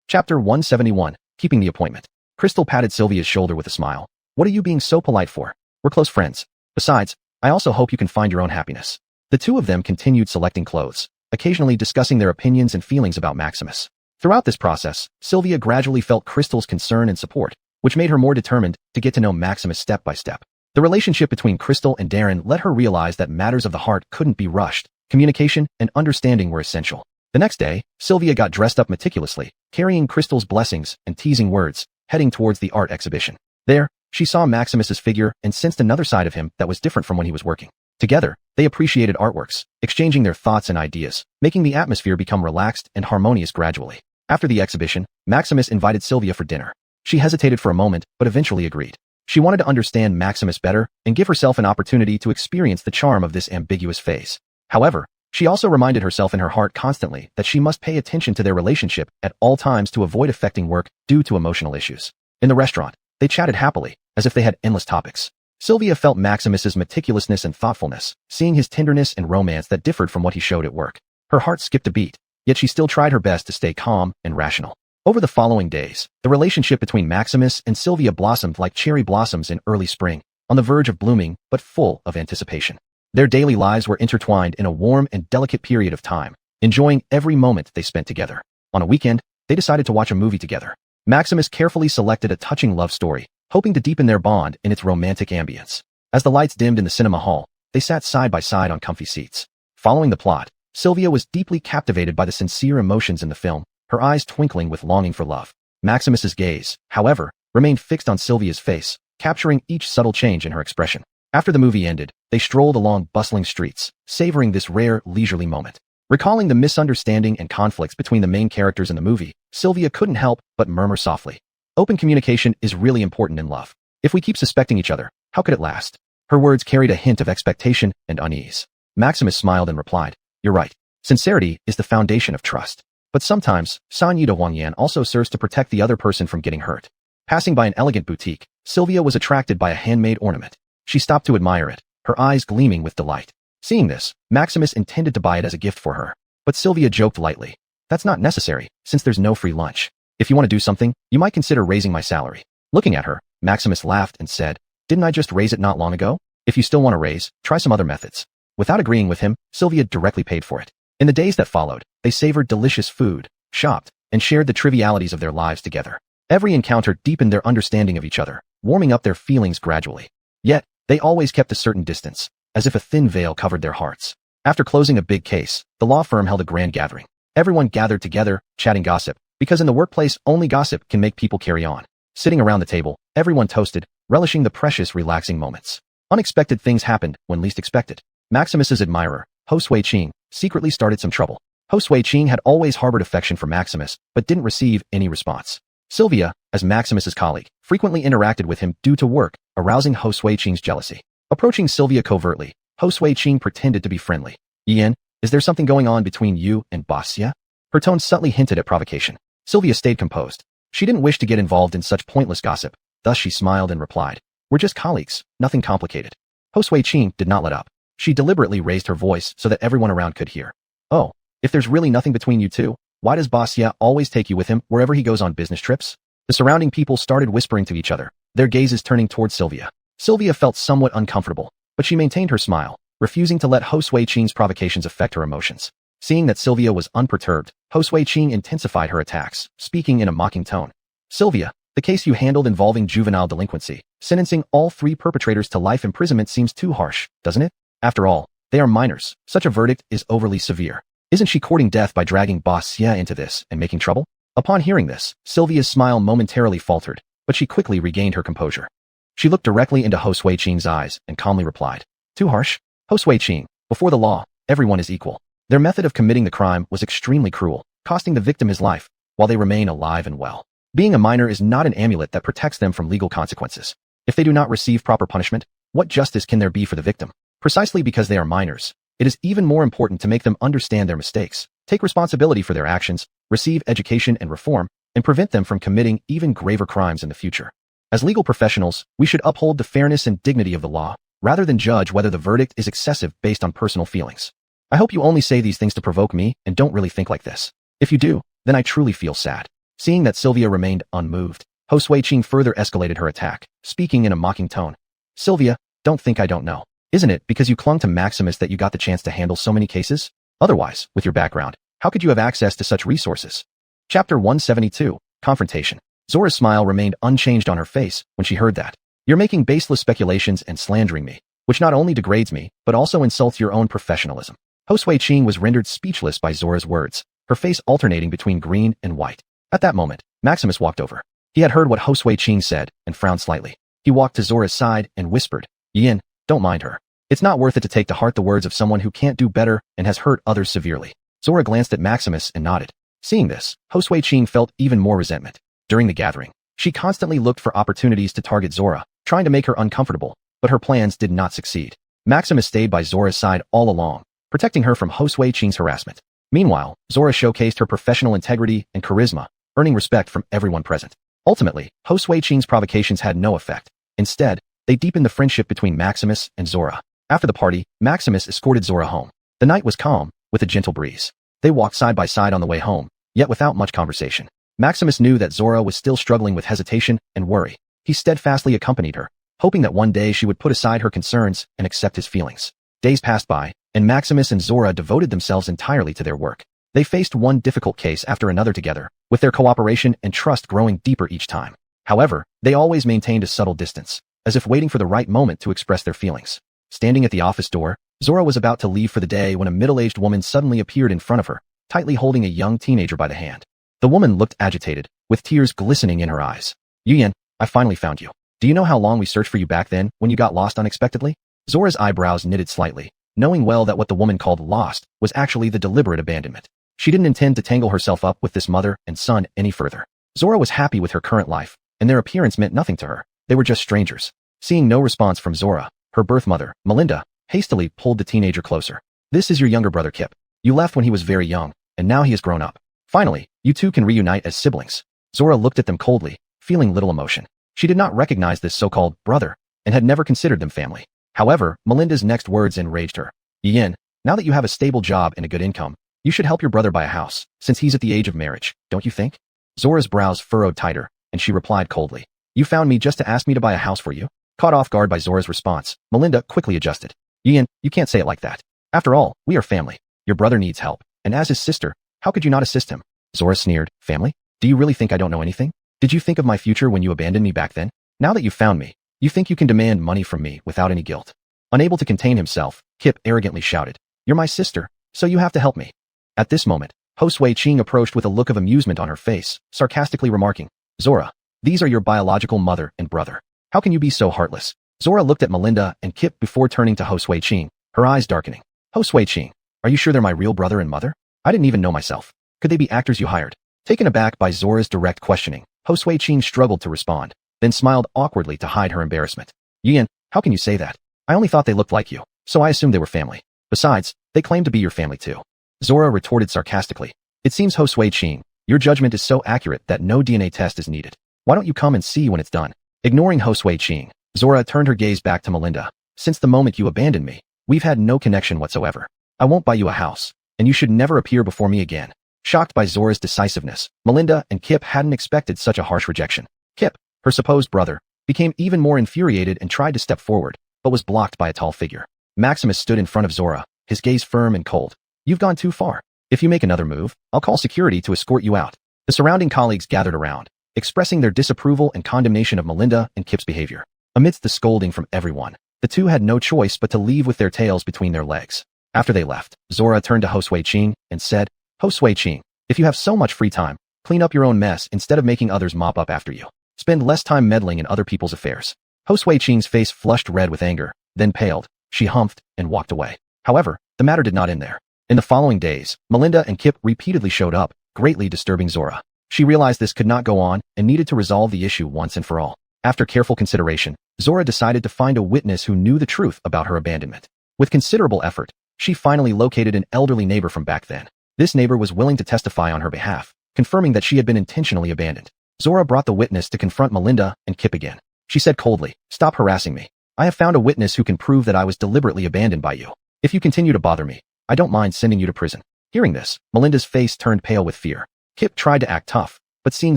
Chapter 171, Keeping the Appointment. Crystal patted Sylvia's shoulder with a smile. "What are you being so polite for? We're close friends. Besides, I also hope you can find your own happiness." The two of them continued selecting clothes, occasionally discussing their opinions and feelings about Maximus. Throughout this process, Sylvia gradually felt Crystal's concern and support, which made her more determined to get to know Maximus step by step. The relationship between Crystal and Darren let her realize that matters of the heart couldn't be rushed. Communication and understanding were essential. The next day, Sylvia got dressed up meticulously, carrying Crystal's blessings and teasing words, heading towards the art exhibition. There, she saw Maximus's figure and sensed another side of him that was different from when he was working. Together, they appreciated artworks, exchanging their thoughts and ideas, making the atmosphere become relaxed and harmonious gradually. After the exhibition, Maximus invited Sylvia for dinner. She hesitated for a moment, but eventually agreed. She wanted to understand Maximus better and give herself an opportunity to experience the charm of this ambiguous phase. However, she also reminded herself in her heart constantly that she must pay attention to their relationship at all times to avoid affecting work due to emotional issues. In the restaurant, they chatted happily, as if they had endless topics. Sylvia felt Maximus's meticulousness and thoughtfulness, seeing his tenderness and romance that differed from what he showed at work. Her heart skipped a beat, yet she still tried her best to stay calm and rational. Over the following days, the relationship between Maximus and Sylvia blossomed like cherry blossoms in early spring, on the verge of blooming but full of anticipation. Their daily lives were intertwined in a warm and delicate period of time, enjoying every moment they spent together. On a weekend, they decided to watch a movie together. Maximus carefully selected a touching love story, hoping to deepen their bond in its romantic ambience. As the lights dimmed in the cinema hall, they sat side by side on comfy seats. Following the plot, Sylvia was deeply captivated by the sincere emotions in the film, her eyes twinkling with longing for love. Maximus's gaze, however, remained fixed on Sylvia's face, capturing each subtle change in her expression. After the movie ended, they strolled along bustling streets, savoring this rare, leisurely moment. Recalling the misunderstanding and conflicts between the main characters in the movie, Sylvia couldn't help but murmur softly. Open communication is really important in love. If we keep suspecting each other, how could it last? Her words carried a hint of expectation and unease. Maximus smiled and replied, "You're right. Sincerity is the foundation of trust. But sometimes, soared also serves to protect the other person from getting hurt." Passing by an elegant boutique, Sylvia was attracted by a handmade ornament. She stopped to admire it, her eyes gleaming with delight. Seeing this, Maximus intended to buy it as a gift for her. But Sylvia joked lightly, "That's not necessary, since there's no free lunch. If you want to do something, you might consider raising my salary." Looking at her, Maximus laughed and said, "Didn't I just raise it not long ago? If you still want to raise, try some other methods." Without agreeing with him, Sylvia directly paid for it. In the days that followed, they savored delicious food, shopped, and shared the trivialities of their lives together. Every encounter deepened their understanding of each other, warming up their feelings gradually. Yet, they always kept a certain distance, as if a thin veil covered their hearts. After closing a big case, the law firm held a grand gathering. Everyone gathered together, chatting gossip, because in the workplace only gossip can make people carry on. Sitting around the table, everyone toasted, relishing the precious, relaxing moments. Unexpected things happened when least expected. Maximus's admirer, Ho Sui-ching, secretly started some trouble. Ho Sui-ching had always harbored affection for Maximus, but didn't receive any response. Sylvia, as Maximus's colleague, frequently interacted with him due to work, arousing Ho Sui-ching's jealousy. Approaching Sylvia covertly, Ho Sui-ching pretended to be friendly. "Ian, is there something going on between you and Boss Xia?" Her tone subtly hinted at provocation. Sylvia stayed composed. She didn't wish to get involved in such pointless gossip, thus she smiled and replied, "We're just colleagues, nothing complicated." Ho Sui-ching did not let up. She deliberately raised her voice so that everyone around could hear. "Oh, if there's really nothing between you two, why does Boss Xia always take you with him wherever he goes on business trips?" The surrounding people started whispering to each other, their gazes turning towards Sylvia. Sylvia felt somewhat uncomfortable, but she maintained her smile, refusing to let Ho Sui-ching's provocations affect her emotions. Seeing that Sylvia was unperturbed, Ho Sui-ching intensified her attacks, speaking in a mocking tone. "Sylvia, the case you handled involving juvenile delinquency, sentencing all 3 perpetrators to life imprisonment seems too harsh, doesn't it? After all, they are minors. Such a verdict is overly severe. Isn't she courting death by dragging Boss Xia into this and making trouble?" Upon hearing this, Sylvia's smile momentarily faltered, but she quickly regained her composure. She looked directly into Ho Sui-ching's eyes and calmly replied, "Too harsh? Ho Sui-ching, before the law, everyone is equal. Their method of committing the crime was extremely cruel, costing the victim his life, while they remain alive and well. Being a minor is not an amulet that protects them from legal consequences. If they do not receive proper punishment, what justice can there be for the victim? Precisely because they are minors, it is even more important to make them understand their mistakes, take responsibility for their actions, receive education and reform, and prevent them from committing even graver crimes in the future. As legal professionals, we should uphold the fairness and dignity of the law, rather than judge whether the verdict is excessive based on personal feelings. I hope you only say these things to provoke me and don't really think like this. If you do, then I truly feel sad." Seeing that Sylvia remained unmoved, Ho Sui-ching further escalated her attack, speaking in a mocking tone. "Sylvia, don't think I don't know. Isn't it because you clung to Maximus that you got the chance to handle so many cases? Otherwise, with your background, how could you have access to such resources?" Chapter 172, Confrontation. Zora's smile remained unchanged on her face when she heard that. "You're making baseless speculations and slandering me, which not only degrades me, but also insults your own professionalism." Ho Sui-ching was rendered speechless by Zora's words, her face alternating between green and white. At that moment, Maximus walked over. He had heard what Ho Sui-ching said and frowned slightly. He walked to Zora's side and whispered, "Ian, don't mind her. It's not worth it to take to heart the words of someone who can't do better and has hurt others severely." Zora glanced at Maximus and nodded. Seeing this, Josue Qing felt even more resentment. During the gathering, she constantly looked for opportunities to target Zora, trying to make her uncomfortable, but her plans did not succeed. Maximus stayed by Zora's side all along, protecting her from Josue Qing's harassment. Meanwhile, Zora showcased her professional integrity and charisma, earning respect from everyone present. Ultimately, Josue Qing's provocations had no effect. Instead, they deepened the friendship between Maximus and Zora. After the party, Maximus escorted Zora home. The night was calm, with a gentle breeze. They walked side by side on the way home, yet without much conversation. Maximus knew that Zora was still struggling with hesitation and worry. He steadfastly accompanied her, hoping that one day she would put aside her concerns and accept his feelings. Days passed by, and Maximus and Zora devoted themselves entirely to their work. They faced one difficult case after another together, with their cooperation and trust growing deeper each time. However, they always maintained a subtle distance, as if waiting for the right moment to express their feelings. Standing at the office door, Zora was about to leave for the day when a middle-aged woman suddenly appeared in front of her, tightly holding a young teenager by the hand. The woman looked agitated, with tears glistening in her eyes. Yuyan, I finally found you. Do you know how long we searched for you back then, when you got lost unexpectedly? Zora's eyebrows knitted slightly, knowing well that what the woman called lost was actually the deliberate abandonment. She didn't intend to tangle herself up with this mother and son any further. Zora was happy with her current life, and their appearance meant nothing to her. They were just strangers. Seeing no response from Zora, her birth mother, Melinda, hastily pulled the teenager closer. This is your younger brother Kip. You left when he was very young, and now he has grown up. Finally, you two can reunite as siblings. Zora looked at them coldly, feeling little emotion. She did not recognize this so-called brother, and had never considered them family. However, Melinda's next words enraged her. Yin, now that you have a stable job and a good income, you should help your brother buy a house, since he's at the age of marriage, don't you think? Zora's brows furrowed tighter, and she replied coldly. You found me just to ask me to buy a house for you? Caught off guard by Zora's response, Melinda quickly adjusted. Yin, you can't say it like that. After all, we are family. Your brother needs help, and as his sister, how could you not assist him? Zora sneered. Family? Do you really think I don't know anything? Did you think of my future when you abandoned me back then? Now that you've found me, you think you can demand money from me without any guilt? Unable to contain himself, Kip arrogantly shouted. You're my sister, so you have to help me. At this moment, Josue Qing approached with a look of amusement on her face, sarcastically remarking, Zora, these are your biological mother and brother. How can you be so heartless? Zora looked at Melinda and Kip before turning to Josue Qing, her eyes darkening. Josue Qing, are you sure they're my real brother and mother? I didn't even know myself. Could they be actors you hired? Taken aback by Zora's direct questioning, Josue Qing struggled to respond, then smiled awkwardly to hide her embarrassment. Yin, how can you say that? I only thought they looked like you, so I assumed they were family. Besides, they claim to be your family too. Zora retorted sarcastically. It seems Josue Qing, your judgment is so accurate that no DNA test is needed. Why don't you come and see when it's done? Ignoring Josue Qing, Zora turned her gaze back to Melinda. Since the moment you abandoned me, we've had no connection whatsoever. I won't buy you a house, and you should never appear before me again. Shocked by Zora's decisiveness, Melinda and Kip hadn't expected such a harsh rejection. Kip, her supposed brother, became even more infuriated and tried to step forward, but was blocked by a tall figure. Maximus stood in front of Zora, his gaze firm and cold. You've gone too far. If you make another move, I'll call security to escort you out. The surrounding colleagues gathered around, expressing their disapproval and condemnation of Melinda and Kip's behavior. Amidst the scolding from everyone, the two had no choice but to leave with their tails between their legs. After they left, Zora turned to Josue Qing and said, Josue Qing, if you have so much free time, clean up your own mess instead of making others mop up after you. Spend less time meddling in other people's affairs. Josue Qing's face flushed red with anger, then paled. She humphed and walked away. However, the matter did not end there. In the following days, Melinda and Kip repeatedly showed up, greatly disturbing Zora. She realized this could not go on and needed to resolve the issue once and for all. After careful consideration, Zora decided to find a witness who knew the truth about her abandonment. With considerable effort, she finally located an elderly neighbor from back then. This neighbor was willing to testify on her behalf, confirming that she had been intentionally abandoned. Zora brought the witness to confront Melinda and Kip again. She said coldly, Stop harassing me. I have found a witness who can prove that I was deliberately abandoned by you. If you continue to bother me, I don't mind sending you to prison. Hearing this, Melinda's face turned pale with fear. Kip tried to act tough, but seeing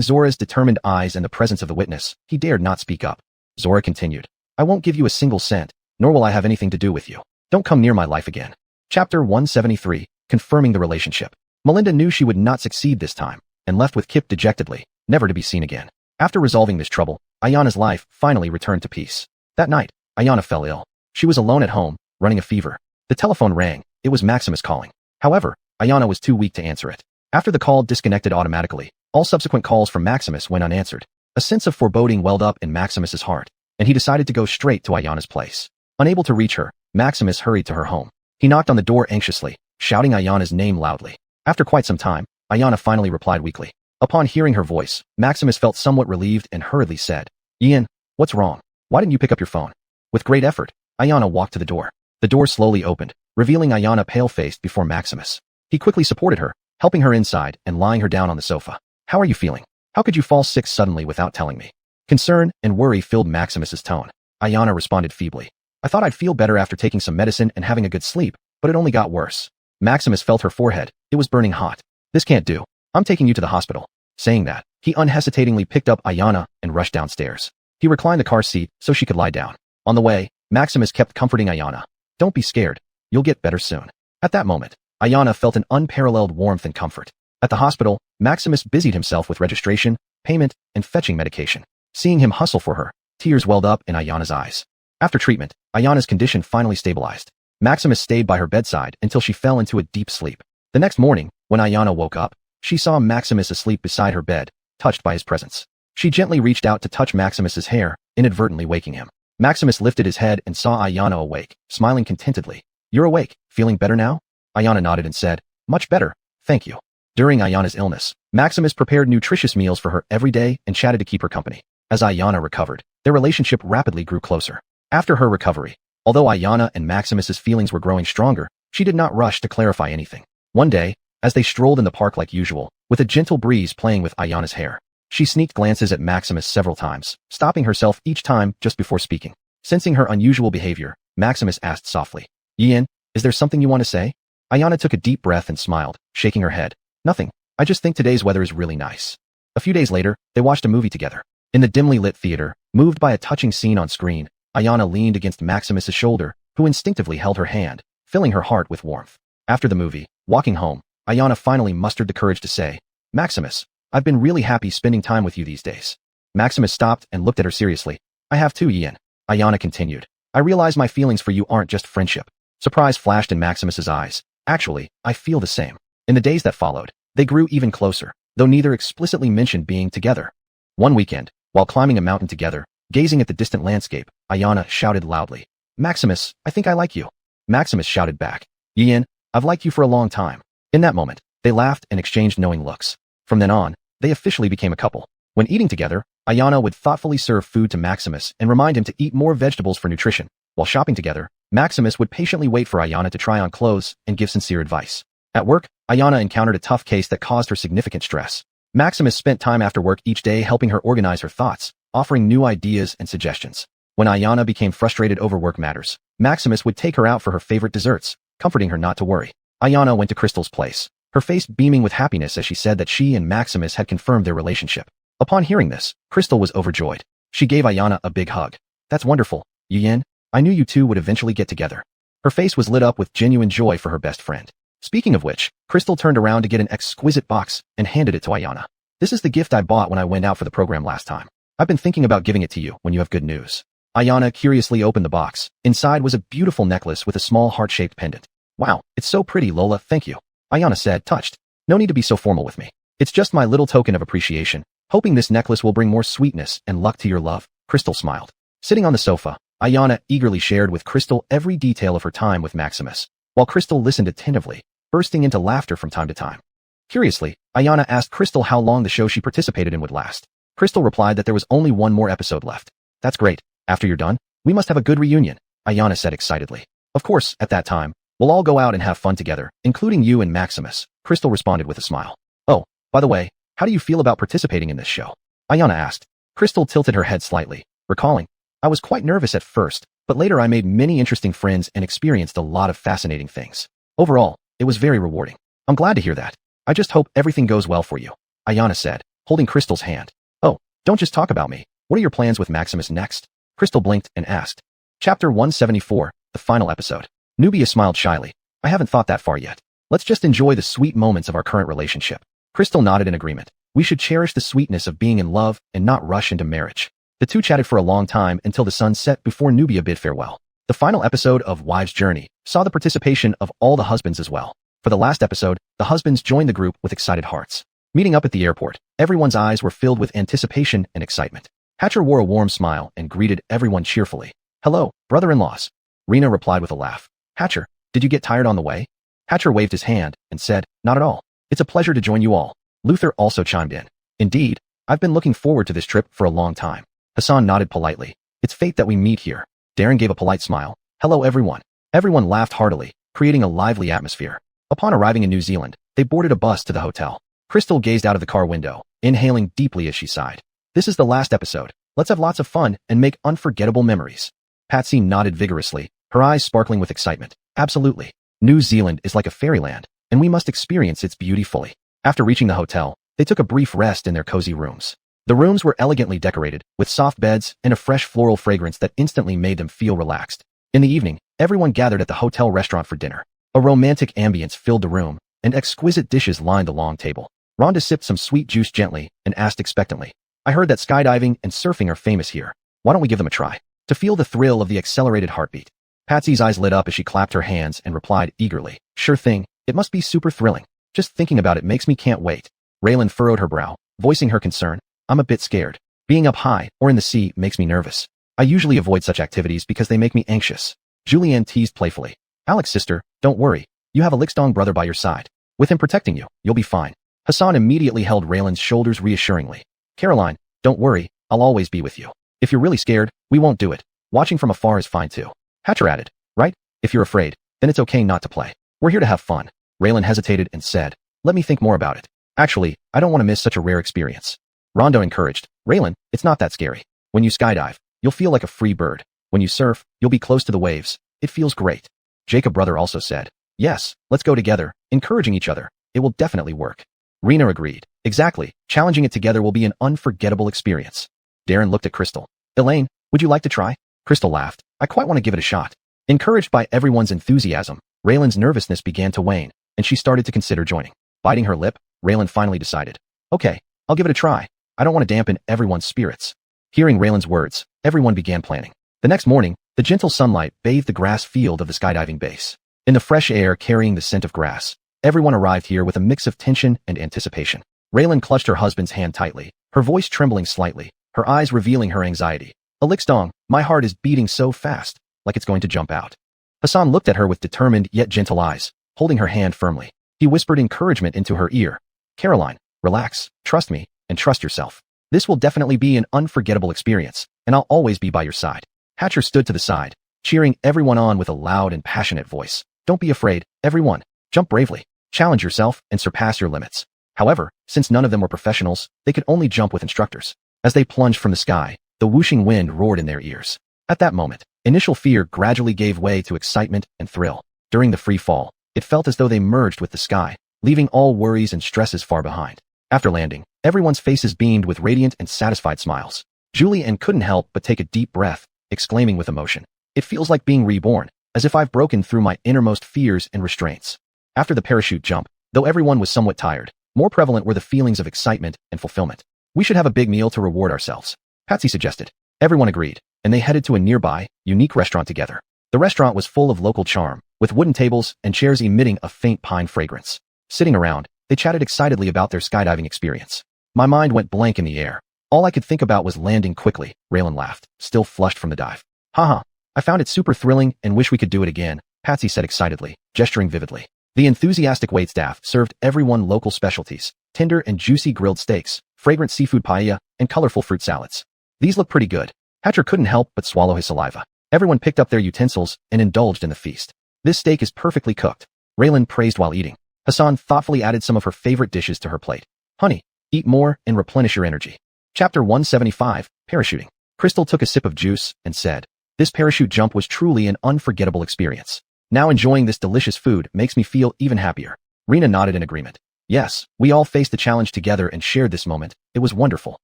Zora's determined eyes and the presence of the witness, he dared not speak up. Zora continued, I won't give you a single cent, nor will I have anything to do with you. Don't come near my life again. Chapter 173, Confirming the Relationship. Melinda knew she would not succeed this time, and left with Kip dejectedly, never to be seen again. After resolving this trouble, Ayana's life finally returned to peace. That night, Ayana fell ill. She was alone at home, running a fever. The telephone rang. It was Maximus calling. However, Ayana was too weak to answer it. After the call disconnected automatically, all subsequent calls from Maximus went unanswered. A sense of foreboding welled up in Maximus's heart, and he decided to go straight to Ayana's place. Unable to reach her, Maximus hurried to her home. He knocked on the door anxiously, shouting Ayana's name loudly. After quite some time, Ayana finally replied weakly. Upon hearing her voice, Maximus felt somewhat relieved and hurriedly said, Ian, what's wrong? Why didn't you pick up your phone? With great effort, Ayana walked to the door. The door slowly opened, revealing Ayana pale-faced before Maximus. He quickly supported her, helping her inside and lying her down on the sofa. How are you feeling? How could you fall sick suddenly without telling me? Concern and worry filled Maximus's tone. Ayana responded feebly. I thought I'd feel better after taking some medicine and having a good sleep, but it only got worse. Maximus felt her forehead. It was burning hot. This can't do. I'm taking you to the hospital. Saying that, he unhesitatingly picked up Ayana and rushed downstairs. He reclined the car seat so she could lie down. On the way, Maximus kept comforting Ayana. Don't be scared. You'll get better soon. At that moment, Ayana felt an unparalleled warmth and comfort. At the hospital, Maximus busied himself with registration, payment, and fetching medication. Seeing him hustle for her, tears welled up in Ayana's eyes. After treatment, Ayana's condition finally stabilized. Maximus stayed by her bedside until she fell into a deep sleep. The next morning, when Ayana woke up, she saw Maximus asleep beside her bed, touched by his presence. She gently reached out to touch Maximus's hair, inadvertently waking him. Maximus lifted his head and saw Ayana awake, smiling contentedly. You're awake, feeling better now? Ayana nodded and said, Much better, thank you. During Ayana's illness, Maximus prepared nutritious meals for her every day and chatted to keep her company. As Ayana recovered, their relationship rapidly grew closer. After her recovery, although Ayana and Maximus's feelings were growing stronger, she did not rush to clarify anything. One day, as they strolled in the park like usual, with a gentle breeze playing with Ayana's hair, she sneaked glances at Maximus several times, stopping herself each time just before speaking. Sensing her unusual behavior, Maximus asked softly, Ian, is there something you want to say? Ayana took a deep breath and smiled, shaking her head. Nothing. I just think today's weather is really nice. A few days later, they watched a movie together. In the dimly lit theater, moved by a touching scene on screen, Ayana leaned against Maximus's shoulder, who instinctively held her hand, filling her heart with warmth. After the movie, walking home, Ayana finally mustered the courage to say, Maximus, I've been really happy spending time with you these days. Maximus stopped and looked at her seriously. I have too, Ian. Ayana continued. I realize my feelings for you aren't just friendship. Surprise flashed in Maximus's eyes. Actually, I feel the same. In the days that followed, they grew even closer, though neither explicitly mentioned being together. One weekend, while climbing a mountain together, gazing at the distant landscape, Ayana shouted loudly, Maximus, I think I like you. Maximus shouted back, Ian, I've liked you for a long time. In that moment, they laughed and exchanged knowing looks. From then on, they officially became a couple. When eating together, Ayana would thoughtfully serve food to Maximus and remind him to eat more vegetables for nutrition. While shopping together, Maximus would patiently wait for Ayana to try on clothes and give sincere advice. At work, Ayana encountered a tough case that caused her significant stress. Maximus spent time after work each day helping her organize her thoughts, offering new ideas and suggestions. When Ayana became frustrated over work matters, Maximus would take her out for her favorite desserts, comforting her not to worry. Ayana went to Crystal's place, her face beaming with happiness as she said that she and Maximus had confirmed their relationship. Upon hearing this, Crystal was overjoyed. She gave Ayana a big hug. That's wonderful, Yin. I knew you two would eventually get together. Her face was lit up with genuine joy for her best friend. Speaking of which, Crystal turned around to get an exquisite box and handed it to Ayana. This is the gift I bought when I went out for the program last time. I've been thinking about giving it to you when you have good news. Ayana curiously opened the box. Inside was a beautiful necklace with a small heart-shaped pendant. Wow, it's so pretty, Lola, thank you. Ayana said, touched. No need to be so formal with me. It's just my little token of appreciation, hoping this necklace will bring more sweetness and luck to your love. Crystal smiled. Sitting on the sofa, Ayana eagerly shared with Crystal every detail of her time with Maximus, while Crystal listened attentively, bursting into laughter from time to time. Curiously, Ayana asked Crystal how long the show she participated in would last. Crystal replied that there was only one more episode left. That's great. After you're done, we must have a good reunion, Ayana said excitedly. Of course, at that time, we'll all go out and have fun together, including you and Maximus, Crystal responded with a smile. Oh, by the way, how do you feel about participating in this show? Ayana asked. Crystal tilted her head slightly, recalling, I was quite nervous at first, but later I made many interesting friends and experienced a lot of fascinating things. Overall, it was very rewarding. I'm glad to hear that. I just hope everything goes well for you, Ayana said, holding Crystal's hand. Oh, don't just talk about me. What are your plans with Maximus next? Crystal blinked and asked. Chapter 174, the final episode. Nubia smiled shyly. I haven't thought that far yet. Let's just enjoy the sweet moments of our current relationship. Crystal nodded in agreement. We should cherish the sweetness of being in love and not rush into marriage. The two chatted for a long time until the sun set before Nubia bid farewell. The final episode of Wives' Journey saw the participation of all the husbands as well. For the last episode, the husbands joined the group with excited hearts. Meeting up at the airport, everyone's eyes were filled with anticipation and excitement. Hatcher wore a warm smile and greeted everyone cheerfully. Hello, brother-in-laws. Rena replied with a laugh. Hatcher, did you get tired on the way? Hatcher waved his hand and said, not at all. It's a pleasure to join you all. Luther also chimed in. Indeed, I've been looking forward to this trip for a long time. Hassan nodded politely. It's fate that we meet here. Darren gave a polite smile. Hello everyone. Everyone laughed heartily, creating a lively atmosphere. Upon arriving in New Zealand, they boarded a bus to the hotel. Crystal gazed out of the car window, inhaling deeply as she sighed. This is the last episode. Let's have lots of fun and make unforgettable memories. Patsy nodded vigorously, her eyes sparkling with excitement. Absolutely. New Zealand is like a fairyland, and we must experience its beauty fully. After reaching the hotel, they took a brief rest in their cozy rooms. The rooms were elegantly decorated, with soft beds and a fresh floral fragrance that instantly made them feel relaxed. In the evening, everyone gathered at the hotel restaurant for dinner. A romantic ambience filled the room, and exquisite dishes lined the long table. Rhonda sipped some sweet juice gently and asked expectantly, I heard that skydiving and surfing are famous here. Why don't we give them a try? To feel the thrill of the accelerated heartbeat. Patsy's eyes lit up as she clapped her hands and replied eagerly, Sure thing, it must be super thrilling. Just thinking about it makes me can't wait. Raylan furrowed her brow, voicing her concern. I'm a bit scared. Being up high or in the sea makes me nervous. I usually avoid such activities because they make me anxious. Julianne teased playfully. Alex, sister, don't worry. You have a Lixdong brother by your side. With him protecting you, you'll be fine. Hassan immediately held Raylan's shoulders reassuringly. Caroline, don't worry, I'll always be with you. If you're really scared, we won't do it. Watching from afar is fine too. Hatcher added, right? If you're afraid, then it's okay not to play. We're here to have fun. Raylan hesitated and said, let me think more about it. Actually, I don't want to miss such a rare experience. Rondo encouraged, Raylan, it's not that scary. When you skydive, you'll feel like a free bird. When you surf, you'll be close to the waves. It feels great. Jacob brother also said, yes, let's go together, encouraging each other. It will definitely work. Rena agreed. Exactly, challenging it together will be an unforgettable experience. Darren looked at Crystal. Elaine, would you like to try? Crystal laughed. I quite want to give it a shot. Encouraged by everyone's enthusiasm, Raylan's nervousness began to wane, and she started to consider joining. Biting her lip, Raylan finally decided. Okay, I'll give it a try. I don't want to dampen everyone's spirits. Hearing Raylan's words, everyone began planning. The next morning, the gentle sunlight bathed the grass field of the skydiving base. In the fresh air carrying the scent of grass, everyone arrived here with a mix of tension and anticipation. Raylan clutched her husband's hand tightly, her voice trembling slightly, her eyes revealing her anxiety. Alixdong, my heart is beating so fast, like it's going to jump out. Hassan looked at her with determined yet gentle eyes, holding her hand firmly. He whispered encouragement into her ear. Caroline, relax, trust me, and trust yourself. This will definitely be an unforgettable experience, and I'll always be by your side. Hatcher stood to the side, cheering everyone on with a loud and passionate voice. Don't be afraid, everyone. Jump bravely, challenge yourself, and surpass your limits. However, since none of them were professionals, they could only jump with instructors. As they plunged from the sky, the whooshing wind roared in their ears. At that moment, initial fear gradually gave way to excitement and thrill. During the free fall, it felt as though they merged with the sky, leaving all worries and stresses far behind. After landing, everyone's faces beamed with radiant and satisfied smiles. Julianne couldn't help but take a deep breath, exclaiming with emotion, It feels like being reborn, as if I've broken through my innermost fears and restraints. After the parachute jump, though everyone was somewhat tired, more prevalent were the feelings of excitement and fulfillment. We should have a big meal to reward ourselves, Patsy suggested. Everyone agreed, and they headed to a nearby, unique restaurant together. The restaurant was full of local charm, with wooden tables and chairs emitting a faint pine fragrance. Sitting around, they chatted excitedly about their skydiving experience. My mind went blank in the air. All I could think about was landing quickly, Raylan laughed, still flushed from the dive. Haha, I found it super thrilling and wish we could do it again, Patsy said excitedly, gesturing vividly. The enthusiastic waitstaff served everyone local specialties, tender and juicy grilled steaks, fragrant seafood paella, and colorful fruit salads. These look pretty good. Hatcher couldn't help but swallow his saliva. Everyone picked up their utensils and indulged in the feast. This steak is perfectly cooked, Raylan praised while eating. Hassan thoughtfully added some of her favorite dishes to her plate. Honey, eat more and replenish your energy. Chapter 175, Parachuting. Crystal took a sip of juice and said, This parachute jump was truly an unforgettable experience. Now enjoying this delicious food makes me feel even happier. Rena nodded in agreement. Yes, we all faced the challenge together and shared this moment. It was wonderful.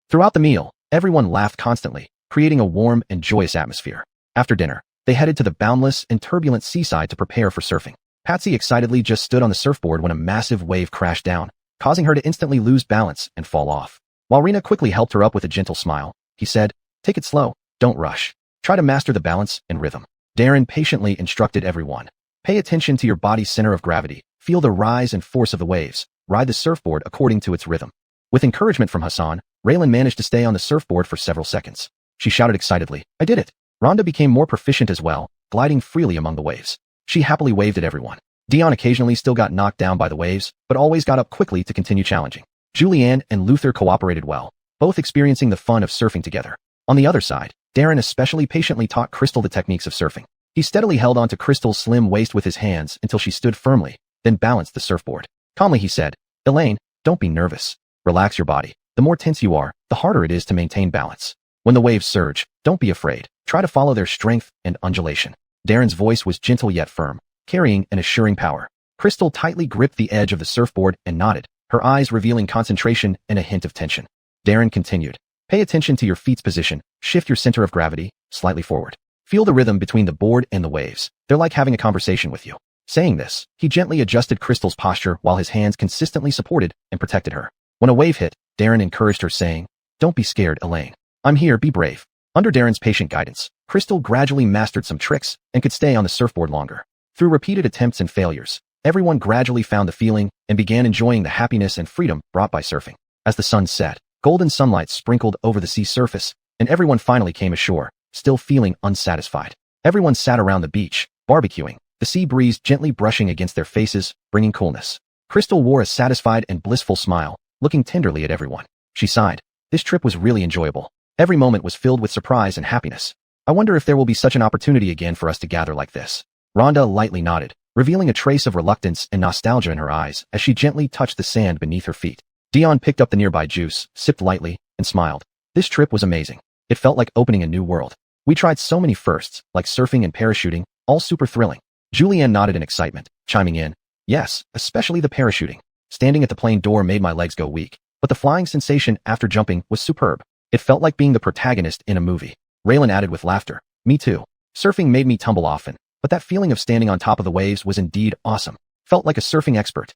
Throughout the meal, everyone laughed constantly, creating a warm and joyous atmosphere. After dinner, they headed to the boundless and turbulent seaside to prepare for surfing. Patsy excitedly just stood on the surfboard when a massive wave crashed down, causing her to instantly lose balance and fall off. While Rena quickly helped her up with a gentle smile, he said, Take it slow, don't rush. Try to master the balance and rhythm. Darren patiently instructed everyone. Pay attention to your body's center of gravity, feel the rise and force of the waves, ride the surfboard according to its rhythm. With encouragement from Hassan, Raylan managed to stay on the surfboard for several seconds. She shouted excitedly, I did it. Rhonda became more proficient as well, gliding freely among the waves. She happily waved at everyone. Dion occasionally still got knocked down by the waves, but always got up quickly to continue challenging. Julianne and Luther cooperated well, both experiencing the fun of surfing together. On the other side, Darren especially patiently taught Crystal the techniques of surfing. He steadily held onto Crystal's slim waist with his hands until she stood firmly, then balanced the surfboard. Calmly he said, "Elaine, don't be nervous. Relax your body. The more tense you are, the harder it is to maintain balance. When the waves surge, don't be afraid. Try to follow their strength and undulation." Darren's voice was gentle yet firm, carrying an assuring power. Crystal tightly gripped the edge of the surfboard and nodded, her eyes revealing concentration and a hint of tension. Darren continued, "Pay attention to your feet's position, shift your center of gravity slightly forward. Feel the rhythm between the board and the waves. They're like having a conversation with you." Saying this, he gently adjusted Crystal's posture while his hands consistently supported and protected her. When a wave hit, Darren encouraged her, saying, "Don't be scared, Elaine. I'm here, be brave." Under Darren's patient guidance, Crystal gradually mastered some tricks and could stay on the surfboard longer. Through repeated attempts and failures, everyone gradually found the feeling and began enjoying the happiness and freedom brought by surfing. As the sun set, golden sunlight sprinkled over the sea surface, and everyone finally came ashore, still feeling unsatisfied. Everyone sat around the beach, barbecuing, the sea breeze gently brushing against their faces, bringing coolness. Crystal wore a satisfied and blissful smile, looking tenderly at everyone. She sighed. This trip was really enjoyable. Every moment was filled with surprise and happiness. I wonder if there will be such an opportunity again for us to gather like this. Rhonda lightly nodded, revealing a trace of reluctance and nostalgia in her eyes as she gently touched the sand beneath her feet. Dion picked up the nearby juice, sipped lightly, and smiled. This trip was amazing. It felt like opening a new world. We tried so many firsts, like surfing and parachuting, all super thrilling. Julianne nodded in excitement, chiming in, "Yes, especially the parachuting. Standing at the plane door made my legs go weak, but the flying sensation after jumping was superb. It felt like being the protagonist in a movie." Raylan added with laughter, "Me too. Surfing made me tumble often, but that feeling of standing on top of the waves was indeed awesome. Felt like a surfing expert."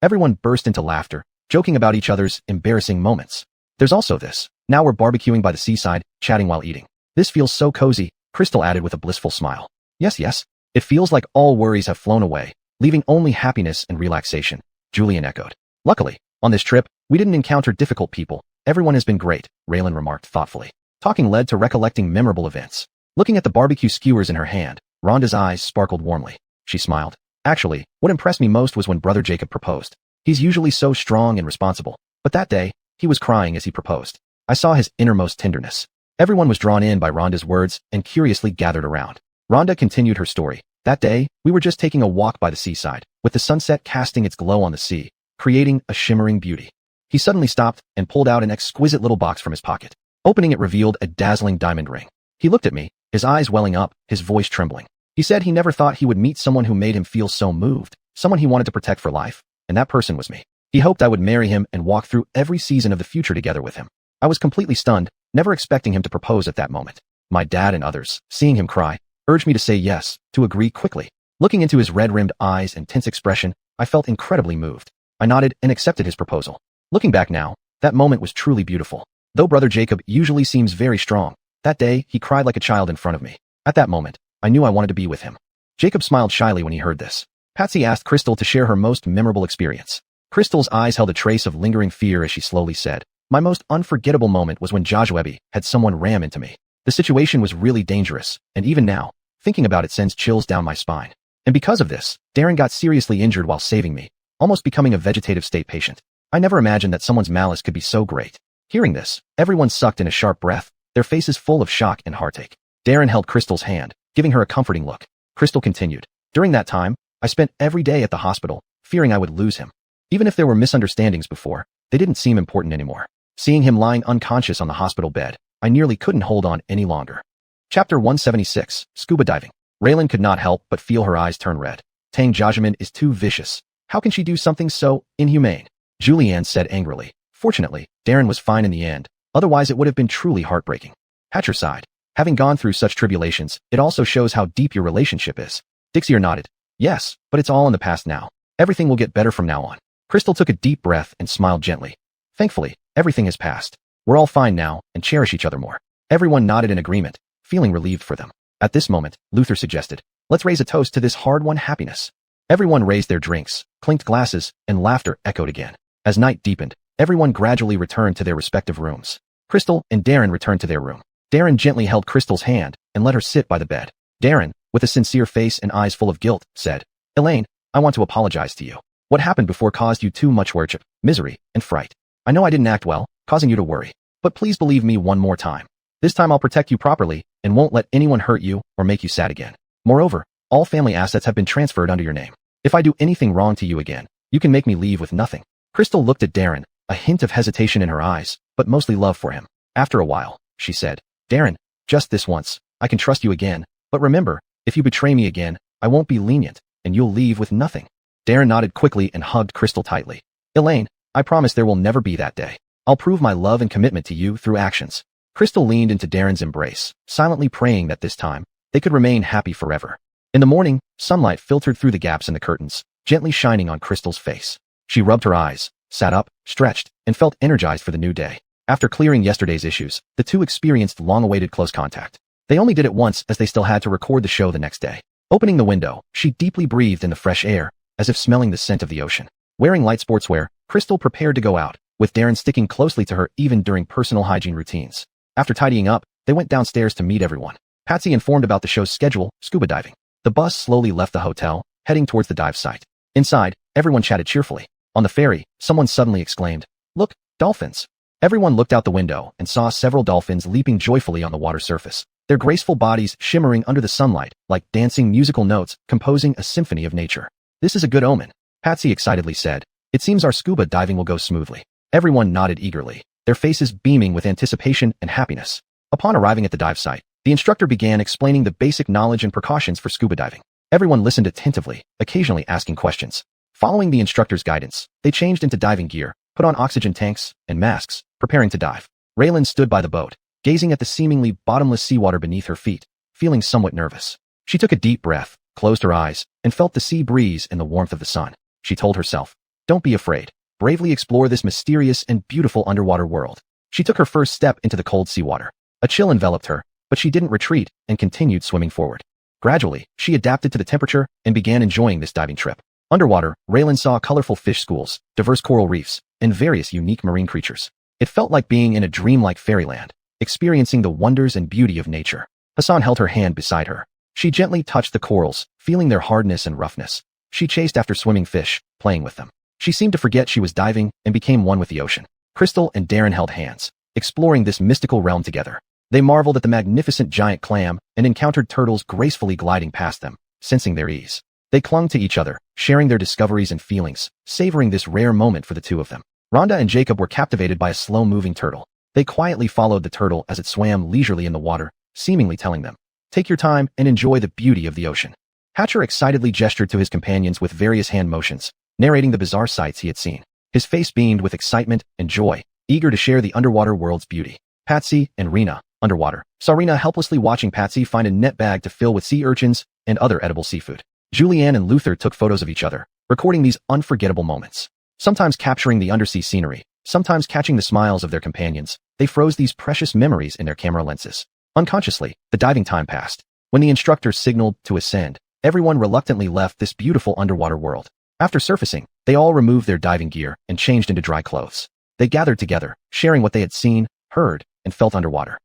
Everyone burst into laughter, joking about each other's embarrassing moments. "There's also this. Now we're barbecuing by the seaside, chatting while eating. This feels so cozy," Crystal added with a blissful smile. Yes. It feels like all worries have flown away, leaving only happiness and relaxation," Julian echoed. "Luckily, on this trip, we didn't encounter difficult people. Everyone has been great," Raylan remarked thoughtfully. Talking led to recollecting memorable events. Looking at the barbecue skewers in her hand, Rhonda's eyes sparkled warmly. She smiled. "Actually, what impressed me most was when Brother Jacob proposed. He's usually so strong and responsible, but that day, he was crying as he proposed. I saw his innermost tenderness." Everyone was drawn in by Rhonda's words and curiously gathered around. Rhonda continued her story. "That day, we were just taking a walk by the seaside, with the sunset casting its glow on the sea, creating a shimmering beauty. He suddenly stopped and pulled out an exquisite little box from his pocket. Opening it revealed a dazzling diamond ring. He looked at me, his eyes welling up, his voice trembling. He said he never thought he would meet someone who made him feel so moved, someone he wanted to protect for life, and that person was me. He hoped I would marry him and walk through every season of the future together with him. I was completely stunned, never expecting him to propose at that moment. My dad and others, seeing him cry, urged me to say yes, to agree quickly. Looking into his red-rimmed eyes and tense expression, I felt incredibly moved. I nodded and accepted his proposal. Looking back now, that moment was truly beautiful. Though Brother Jacob usually seems very strong, that day he cried like a child in front of me. At that moment, I knew I wanted to be with him." Jacob smiled shyly when he heard this. Patsy asked Crystal to share her most memorable experience. Crystal's eyes held a trace of lingering fear as she slowly said, "My most unforgettable moment was when Joshua had someone ram into me. The situation was really dangerous, and even now, thinking about it sends chills down my spine. And because of this, Darren got seriously injured while saving me, almost becoming a vegetative state patient. I never imagined that someone's malice could be so great." Hearing this, everyone sucked in a sharp breath, their faces full of shock and heartache. Darren held Crystal's hand, giving her a comforting look. Crystal continued, "During that time, I spent every day at the hospital, fearing I would lose him. Even if there were misunderstandings before, they didn't seem important anymore. Seeing him lying unconscious on the hospital bed, I nearly couldn't hold on any longer." Chapter 176, Scuba Diving. Raylan could not help but feel her eyes turn red. "Tang Jajimon is too vicious. How can she do something so inhumane?" Julianne said angrily. Fortunately, Darren was fine in the end, otherwise it would have been truly heartbreaking. Hatcher sighed. "Having gone through such tribulations, it also shows how deep your relationship is." Dixier nodded. "Yes, but it's all in the past now. Everything will get better from now on." Crystal took a deep breath and smiled gently. "Thankfully, everything has passed. We're all fine now and cherish each other more." Everyone nodded in agreement, feeling relieved for them. At this moment, Luther suggested, "Let's raise a toast to this hard-won happiness." Everyone raised their drinks, clinked glasses, and laughter echoed again. As night deepened, everyone gradually returned to their respective rooms. Crystal and Darren returned to their room. Darren gently held Crystal's hand and let her sit by the bed. Darren, with a sincere face and eyes full of guilt, said, "Elaine, I want to apologize to you. What happened before caused you too much worship, misery, and fright. I know I didn't act well, causing you to worry. But please believe me one more time. This time I'll protect you properly and won't let anyone hurt you or make you sad again. Moreover, all family assets have been transferred under your name. If I do anything wrong to you again, you can make me leave with nothing. Crystal looked at Darren, a hint of hesitation in her eyes, but mostly love for him. After a while, she said, Darren, just this once, I can trust you again, but remember, if you betray me again, I won't be lenient, and you'll leave with nothing. Darren nodded quickly and hugged Crystal tightly. Elaine, I promise there will never be that day. I'll prove my love and commitment to you through actions. Crystal leaned into Darren's embrace, silently praying that this time, they could remain happy forever. In the morning, sunlight filtered through the gaps in the curtains, gently shining on Crystal's face. She rubbed her eyes, sat up, stretched, and felt energized for the new day. After clearing yesterday's issues, the two experienced long-awaited close contact. They only did it once as they still had to record the show the next day. Opening the window, she deeply breathed in the fresh air, as if smelling the scent of the ocean. Wearing light sportswear, Crystal prepared to go out, with Darren sticking closely to her even during personal hygiene routines. After tidying up, they went downstairs to meet everyone. Patsy informed about the show's schedule, scuba diving. The bus slowly left the hotel, heading towards the dive site. Inside, everyone chatted cheerfully. On the ferry, someone suddenly exclaimed, "Look, dolphins!" Everyone looked out the window and saw several dolphins leaping joyfully on the water surface, their graceful bodies shimmering under the sunlight like dancing musical notes composing a symphony of nature. This is a good omen, Patsy excitedly said. It seems our scuba diving will go smoothly. Everyone nodded eagerly, their faces beaming with anticipation and happiness. Upon arriving at the dive site, the instructor began explaining the basic knowledge and precautions for scuba diving. Everyone listened attentively, occasionally asking questions. Following the instructor's guidance, they changed into diving gear, put on oxygen tanks and masks, preparing to dive. Raylan stood by the boat, gazing at the seemingly bottomless seawater beneath her feet, feeling somewhat nervous. She took a deep breath, closed her eyes, and felt the sea breeze and the warmth of the sun. She told herself, "Don't be afraid. Bravely explore this mysterious and beautiful underwater world." She took her first step into the cold seawater. A chill enveloped her, but she didn't retreat and continued swimming forward. Gradually, she adapted to the temperature and began enjoying this diving trip. Underwater, Raylan saw colorful fish schools, diverse coral reefs, and various unique marine creatures. It felt like being in a dreamlike fairyland, experiencing the wonders and beauty of nature. Hassan held her hand beside her. She gently touched the corals, feeling their hardness and roughness. She chased after swimming fish, playing with them. She seemed to forget she was diving and became one with the ocean. Crystal and Darren held hands, exploring this mystical realm together. They marveled at the magnificent giant clam and encountered turtles gracefully gliding past them, sensing their ease. They clung to each other, sharing their discoveries and feelings, savoring this rare moment for the two of them. Rhonda and Jacob were captivated by a slow-moving turtle. They quietly followed the turtle as it swam leisurely in the water, seemingly telling them, "Take your time and enjoy the beauty of the ocean." Hatcher excitedly gestured to his companions with various hand motions, narrating the bizarre sights he had seen. His face beamed with excitement and joy, eager to share the underwater world's beauty. Patsy and Rena, underwater, saw Rena helplessly watching Patsy find a net bag to fill with sea urchins and other edible seafood. Julianne and Luther took photos of each other, recording these unforgettable moments. Sometimes capturing the undersea scenery, sometimes catching the smiles of their companions, they froze these precious memories in their camera lenses. Unconsciously, the diving time passed. When the instructor signaled to ascend, everyone reluctantly left this beautiful underwater world. After surfacing, they all removed their diving gear and changed into dry clothes. They gathered together, sharing what they had seen, heard, and felt underwater.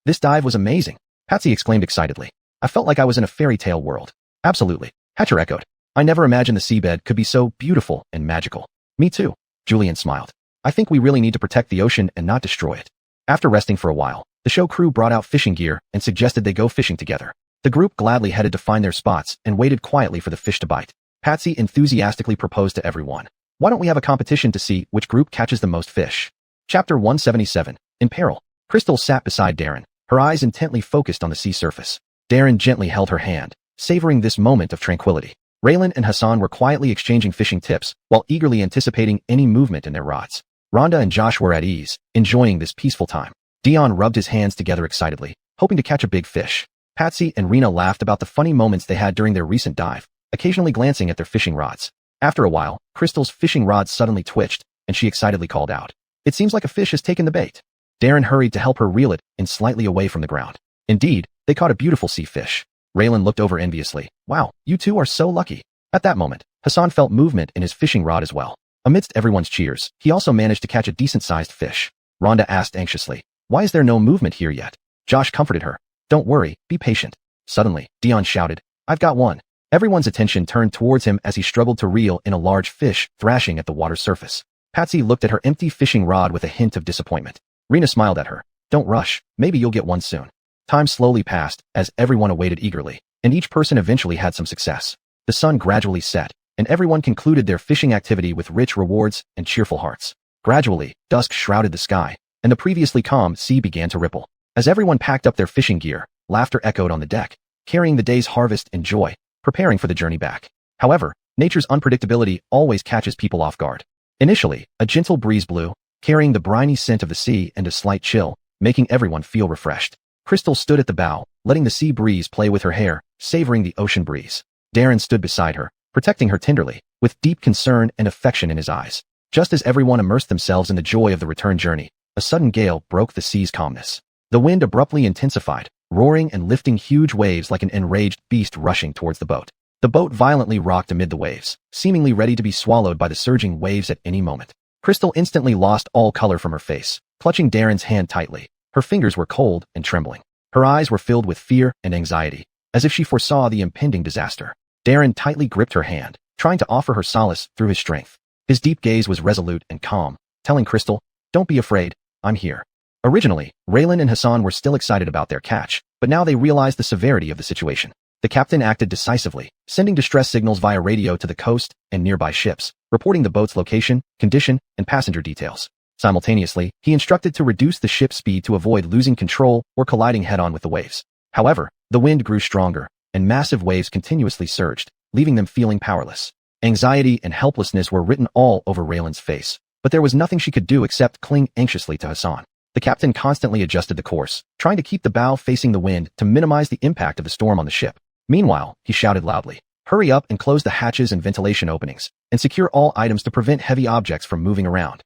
"This dive was amazing," Patsy exclaimed excitedly. "I felt like I was in a fairy tale world." "Absolutely," Hatcher echoed. "I never imagined the seabed could be so beautiful and magical." "Me too," Julian smiled. "I think we really need to protect the ocean and not destroy it." After resting for a while, the show crew brought out fishing gear and suggested they go fishing together. The group gladly headed to find their spots and waited quietly for the fish to bite. Patsy enthusiastically proposed to everyone, "Why don't we have a competition to see which group catches the most fish?" Chapter 177, In Peril. Crystal sat beside Darren, her eyes intently focused on the sea surface. Darren gently held her hand, savoring this moment of tranquility. Raylan and Hassan were quietly exchanging fishing tips while eagerly anticipating any movement in their rods. Rhonda and Josh were at ease, enjoying this peaceful time. Dion rubbed his hands together excitedly, hoping to catch a big fish. Patsy and Rena laughed about the funny moments they had during their recent dive, occasionally glancing at their fishing rods. After a while, Crystal's fishing rod suddenly twitched, and she excitedly called out, "It seems like a fish has taken the bait." Darren hurried to help her reel it in slightly away from the ground. Indeed, they caught a beautiful sea fish. Raylan looked over enviously. "Wow, you two are so lucky." At that moment, Hassan felt movement in his fishing rod as well. Amidst everyone's cheers, he also managed to catch a decent-sized fish. Rhonda asked anxiously, "Why is there no movement here yet?" Josh comforted her. "Don't worry, be patient." Suddenly, Dion shouted, "I've got one." Everyone's attention turned towards him as he struggled to reel in a large fish thrashing at the water's surface. Patsy looked at her empty fishing rod with a hint of disappointment. Rena smiled at her. Don't rush, maybe you'll get one soon. Time slowly passed as everyone awaited eagerly, and each person eventually had some success. The sun gradually set, and everyone concluded their fishing activity with rich rewards and cheerful hearts. Gradually, dusk shrouded the sky, and the previously calm sea began to ripple. As everyone packed up their fishing gear, laughter echoed on the deck, carrying the day's harvest and joy, preparing for the journey back. However, nature's unpredictability always catches people off guard. Initially, a gentle breeze blew, carrying the briny scent of the sea and a slight chill, making everyone feel refreshed. Crystal stood at the bow, letting the sea breeze play with her hair, savoring the ocean breeze. Darren stood beside her, protecting her tenderly, with deep concern and affection in his eyes. Just as everyone immersed themselves in the joy of the return journey, a sudden gale broke the sea's calmness. The wind abruptly intensified, roaring and lifting huge waves like an enraged beast rushing towards the boat. The boat violently rocked amid the waves, seemingly ready to be swallowed by the surging waves at any moment. Crystal instantly lost all color from her face, clutching Darren's hand tightly. Her fingers were cold and trembling. Her eyes were filled with fear and anxiety, as if she foresaw the impending disaster. Darren tightly gripped her hand, trying to offer her solace through his strength. His deep gaze was resolute and calm, telling Crystal, "Don't be afraid, I'm here." Originally, Raylan and Hassan were still excited about their catch, but now they realized the severity of the situation. The captain acted decisively, sending distress signals via radio to the coast and nearby ships, reporting the boat's location, condition, and passenger details. Simultaneously, he instructed to reduce the ship's speed to avoid losing control or colliding head-on with the waves. However, the wind grew stronger, and massive waves continuously surged, leaving them feeling powerless. Anxiety and helplessness were written all over Raylan's face, but there was nothing she could do except cling anxiously to Hassan. The captain constantly adjusted the course, trying to keep the bow facing the wind to minimize the impact of the storm on the ship. Meanwhile, he shouted loudly, "Hurry up and close the hatches and ventilation openings, and secure all items to prevent heavy objects from moving around."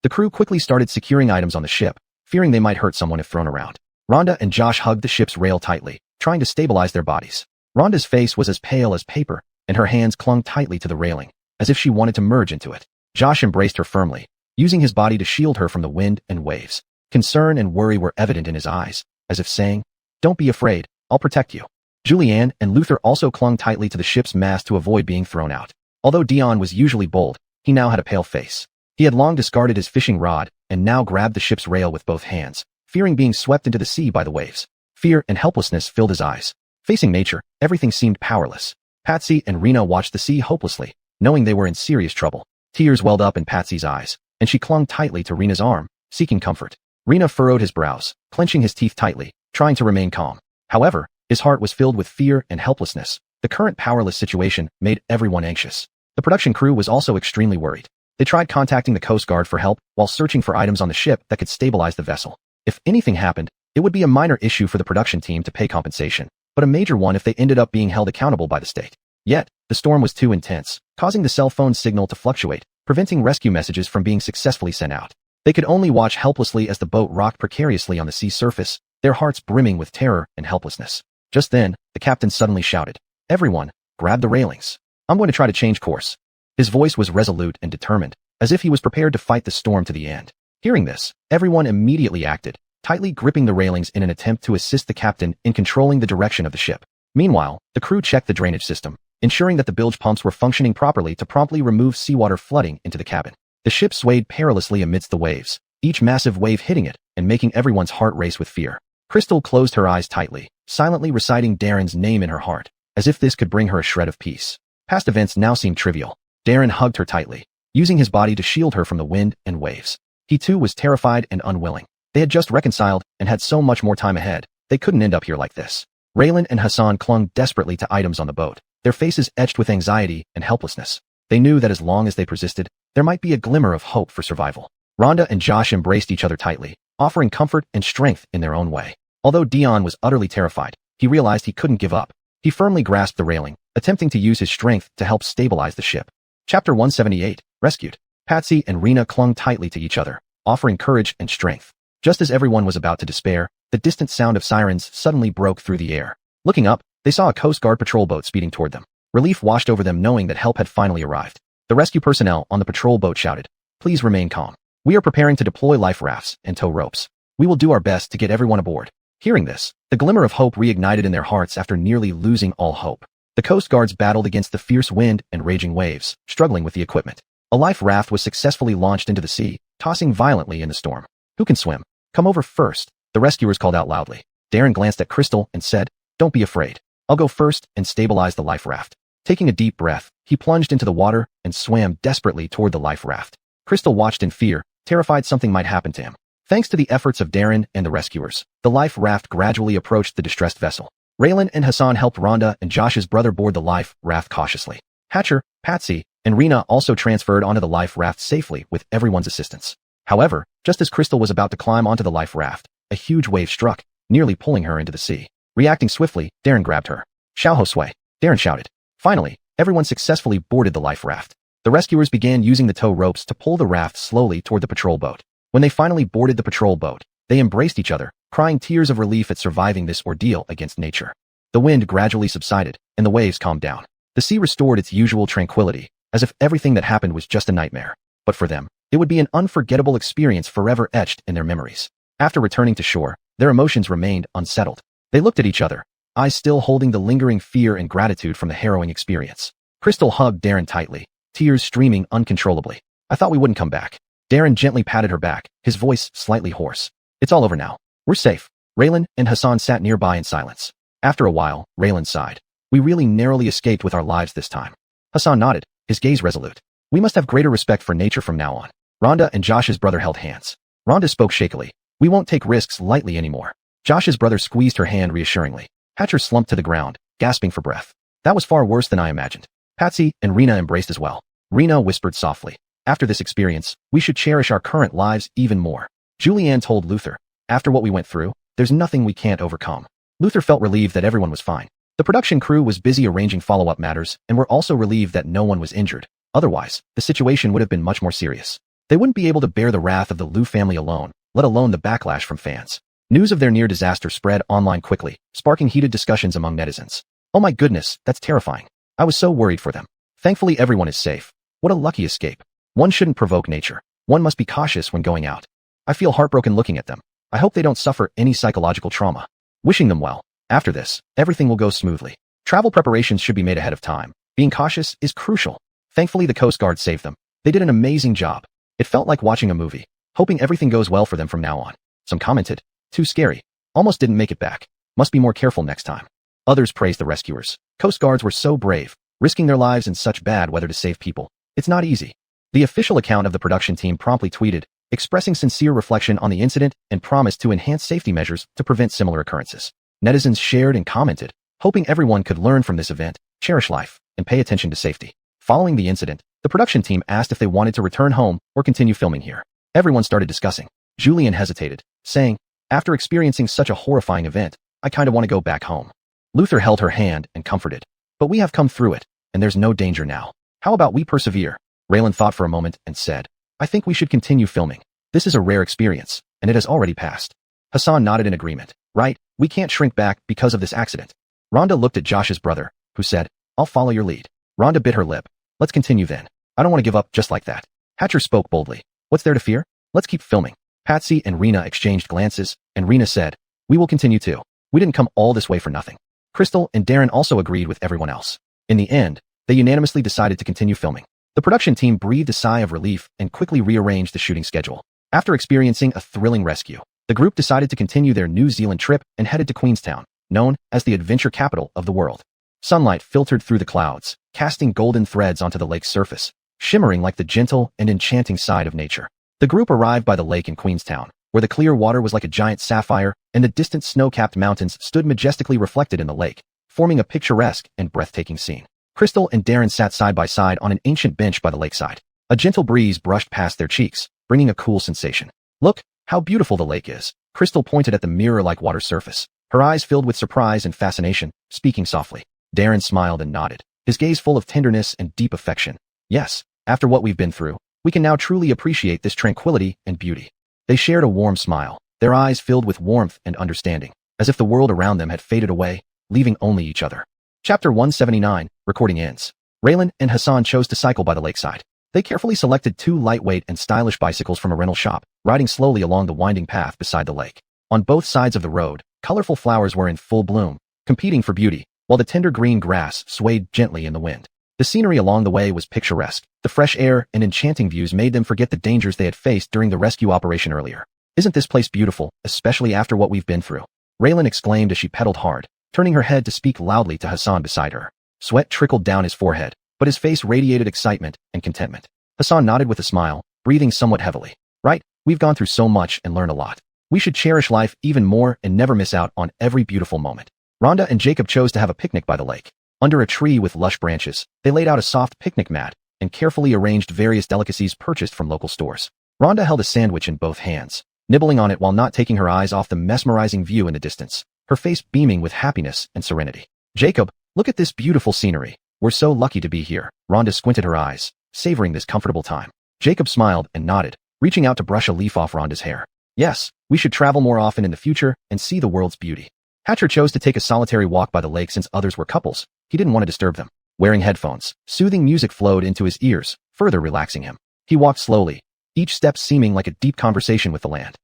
The crew quickly started securing items on the ship, fearing they might hurt someone if thrown around. Rhonda and Josh hugged the ship's rail tightly, trying to stabilize their bodies. Rhonda's face was as pale as paper, and her hands clung tightly to the railing, as if she wanted to merge into it. Josh embraced her firmly, using his body to shield her from the wind and waves. Concern and worry were evident in his eyes, as if saying, "Don't be afraid, I'll protect you." Julianne and Luther also clung tightly to the ship's mast to avoid being thrown out. Although Dion was usually bold, he now had a pale face. He had long discarded his fishing rod and now grabbed the ship's rail with both hands, fearing being swept into the sea by the waves. Fear and helplessness filled his eyes. Facing nature, everything seemed powerless. Patsy and Rena watched the sea hopelessly, knowing they were in serious trouble. Tears welled up in Patsy's eyes, and she clung tightly to Rena's arm, seeking comfort. Rena furrowed his brows, clenching his teeth tightly, trying to remain calm. However, his heart was filled with fear and helplessness. The current powerless situation made everyone anxious. The production crew was also extremely worried. They tried contacting the Coast Guard for help while searching for items on the ship that could stabilize the vessel. If anything happened, it would be a minor issue for the production team to pay compensation, but a major one if they ended up being held accountable by the state. Yet, the storm was too intense, causing the cell phone signal to fluctuate, preventing rescue messages from being successfully sent out. They could only watch helplessly as the boat rocked precariously on the sea surface, their hearts brimming with terror and helplessness. Just then, the captain suddenly shouted, "Everyone, grab the railings. I'm going to try to change course." His voice was resolute and determined, as if he was prepared to fight the storm to the end. Hearing this, everyone immediately acted, tightly gripping the railings in an attempt to assist the captain in controlling the direction of the ship. Meanwhile, the crew checked the drainage system, ensuring that the bilge pumps were functioning properly to promptly remove seawater flooding into the cabin. The ship swayed perilously amidst the waves, each massive wave hitting it and making everyone's heart race with fear. Crystal closed her eyes tightly, silently reciting Darren's name in her heart, as if this could bring her a shred of peace. Past events now seemed trivial. Darren hugged her tightly, using his body to shield her from the wind and waves. He too was terrified and unwilling. They had just reconciled and had so much more time ahead. They couldn't end up here like this. Raylan and Hassan clung desperately to items on the boat, their faces etched with anxiety and helplessness. They knew that as long as they persisted, there might be a glimmer of hope for survival. Rhonda and Josh embraced each other tightly, offering comfort and strength in their own way. Although Dion was utterly terrified, he realized he couldn't give up. He firmly grasped the railing, attempting to use his strength to help stabilize the ship. Chapter 178, Rescued. Patsy and Rena clung tightly to each other, offering courage and strength. Just as everyone was about to despair, the distant sound of sirens suddenly broke through the air. Looking up, they saw a Coast Guard patrol boat speeding toward them. Relief washed over them knowing that help had finally arrived. The rescue personnel on the patrol boat shouted, "Please remain calm. We are preparing to deploy life rafts and tow ropes. We will do our best to get everyone aboard." Hearing this, the glimmer of hope reignited in their hearts after nearly losing all hope. The Coast Guards battled against the fierce wind and raging waves, struggling with the equipment. A life raft was successfully launched into the sea, tossing violently in the storm. "Who can swim? Come over first," the rescuers called out loudly. Darren glanced at Crystal and said, "Don't be afraid. I'll go first and stabilize the life raft." Taking a deep breath, he plunged into the water and swam desperately toward the life raft. Crystal watched in fear, terrified something might happen to him. Thanks to the efforts of Darren and the rescuers, the life raft gradually approached the distressed vessel. Raylan and Hassan helped Rhonda and Josh's brother board the life raft cautiously. Hatcher, Patsy, and Rena also transferred onto the life raft safely with everyone's assistance. However, just as Crystal was about to climb onto the life raft, a huge wave struck, nearly pulling her into the sea. Reacting swiftly, Darren grabbed her. "Xiao Ho Sui," Darren shouted. Finally, everyone successfully boarded the life raft. The rescuers began using the tow ropes to pull the raft slowly toward the patrol boat. When they finally boarded the patrol boat, they embraced each other, crying tears of relief at surviving this ordeal against nature. The wind gradually subsided, and the waves calmed down. The sea restored its usual tranquility, as if everything that happened was just a nightmare. But for them, it would be an unforgettable experience forever etched in their memories. After returning to shore, their emotions remained unsettled. They looked at each other, eyes still holding the lingering fear and gratitude from the harrowing experience. Crystal hugged Darren tightly, tears streaming uncontrollably. "I thought we wouldn't come back." Darren gently patted her back, his voice slightly hoarse. "It's all over now. We're safe." Raylan and Hassan sat nearby in silence. After a while, Raylan sighed. "We really narrowly escaped with our lives this time." Hassan nodded, his gaze resolute. "We must have greater respect for nature from now on." Rhonda and Josh's brother held hands. Rhonda spoke shakily. "We won't take risks lightly anymore." Josh's brother squeezed her hand reassuringly. Hatcher slumped to the ground, gasping for breath. "That was far worse than I imagined." Patsy and Rena embraced as well. Rena whispered softly, "After this experience, we should cherish our current lives even more." Julianne told Luther, "After what we went through, there's nothing we can't overcome." Luther felt relieved that everyone was fine. The production crew was busy arranging follow-up matters and were also relieved that no one was injured. Otherwise, the situation would have been much more serious. They wouldn't be able to bear the wrath of the Liu family alone, let alone the backlash from fans. News of their near disaster spread online quickly, sparking heated discussions among netizens. "Oh my goodness, that's terrifying. I was so worried for them. Thankfully everyone is safe. What a lucky escape. One shouldn't provoke nature. One must be cautious when going out. I feel heartbroken looking at them. I hope they don't suffer any psychological trauma. Wishing them well. After this, everything will go smoothly. Travel preparations should be made ahead of time. Being cautious is crucial." Thankfully the Coast Guard saved them. They did an amazing job. It felt like watching a movie, hoping everything goes well for them from now on. Some commented, "Too scary. Almost didn't make it back. Must be more careful next time." Others praised the rescuers. Coast Guards were so brave, risking their lives in such bad weather to save people. It's not easy. The official account of the production team promptly tweeted, expressing sincere reflection on the incident and promised to enhance safety measures to prevent similar occurrences. Netizens shared and commented, hoping everyone could learn from this event, cherish life, and pay attention to safety. Following the incident, the production team asked if they wanted to return home or continue filming here. Everyone started discussing. Julian hesitated, saying, "After experiencing such a horrifying event, I kinda want to go back home." Luther held her hand and comforted. "But we have come through it, and there's no danger now. How about we persevere?" Raylan thought for a moment and said, "I think we should continue filming. This is a rare experience, and it has already passed." Hassan nodded in agreement. "Right, we can't shrink back because of this accident." Rhonda looked at Josh's brother, who said, "I'll follow your lead." Rhonda bit her lip. "Let's continue then. I don't want to give up just like that." Hatcher spoke boldly. "What's there to fear? Let's keep filming." Patsy and Rena exchanged glances, and Rena said, "We will continue too. We didn't come all this way for nothing." Crystal and Darren also agreed with everyone else. In the end, they unanimously decided to continue filming. The production team breathed a sigh of relief and quickly rearranged the shooting schedule. After experiencing a thrilling rescue, the group decided to continue their New Zealand trip and headed to Queenstown, known as the adventure capital of the world. Sunlight filtered through the clouds, casting golden threads onto the lake's surface, shimmering like the gentle and enchanting side of nature. The group arrived by the lake in Queenstown, where the clear water was like a giant sapphire, and the distant snow-capped mountains stood majestically reflected in the lake, forming a picturesque and breathtaking scene. Crystal and Darren sat side by side on an ancient bench by the lakeside. A gentle breeze brushed past their cheeks, bringing a cool sensation. "Look, how beautiful the lake is." Crystal pointed at the mirror-like water surface, her eyes filled with surprise and fascination, speaking softly. Darren smiled and nodded, his gaze full of tenderness and deep affection. "Yes, after what we've been through, we can now truly appreciate this tranquility and beauty." They shared a warm smile, their eyes filled with warmth and understanding, as if the world around them had faded away, leaving only each other. Chapter 179, recording ends. Raylan and Hassan chose to cycle by the lakeside. They carefully selected two lightweight and stylish bicycles from a rental shop, riding slowly along the winding path beside the lake. On both sides of the road, colorful flowers were in full bloom, competing for beauty, while the tender green grass swayed gently in the wind. The scenery along the way was picturesque. The fresh air and enchanting views made them forget the dangers they had faced during the rescue operation earlier. Isn't this place beautiful, especially after what we've been through? Raylan exclaimed as she pedaled hard, turning her head to speak loudly to Hassan beside her. Sweat trickled down his forehead, but his face radiated excitement and contentment. Hassan nodded with a smile, breathing somewhat heavily. Right, we've gone through so much and learned a lot. We should cherish life even more and never miss out on every beautiful moment. Rhonda and Jacob chose to have a picnic by the lake. Under a tree with lush branches, they laid out a soft picnic mat and carefully arranged various delicacies purchased from local stores. Rhonda held a sandwich in both hands, nibbling on it while not taking her eyes off the mesmerizing view in the distance, her face beaming with happiness and serenity. Jacob, look at this beautiful scenery. We're so lucky to be here. Rhonda squinted her eyes, savoring this comfortable time. Jacob smiled and nodded, reaching out to brush a leaf off Rhonda's hair. Yes, we should travel more often in the future and see the world's beauty. Hatcher chose to take a solitary walk by the lake since others were couples. He didn't want to disturb them. Wearing headphones, soothing music flowed into his ears, further relaxing him. He walked slowly, each step seeming like a deep conversation with the land.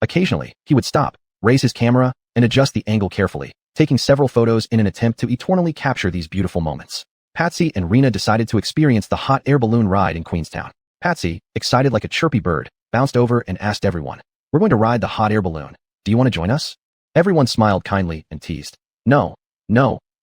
Occasionally, he would stop, raise his camera, and adjust the angle carefully, taking several photos in an attempt to eternally capture these beautiful moments. Patsy and Rena decided to experience the hot air balloon ride in Queenstown. Patsy, excited like a chirpy bird, bounced over and asked everyone, "We're going to ride the hot air balloon. Do you want to join us?" Everyone smiled kindly and teased, No,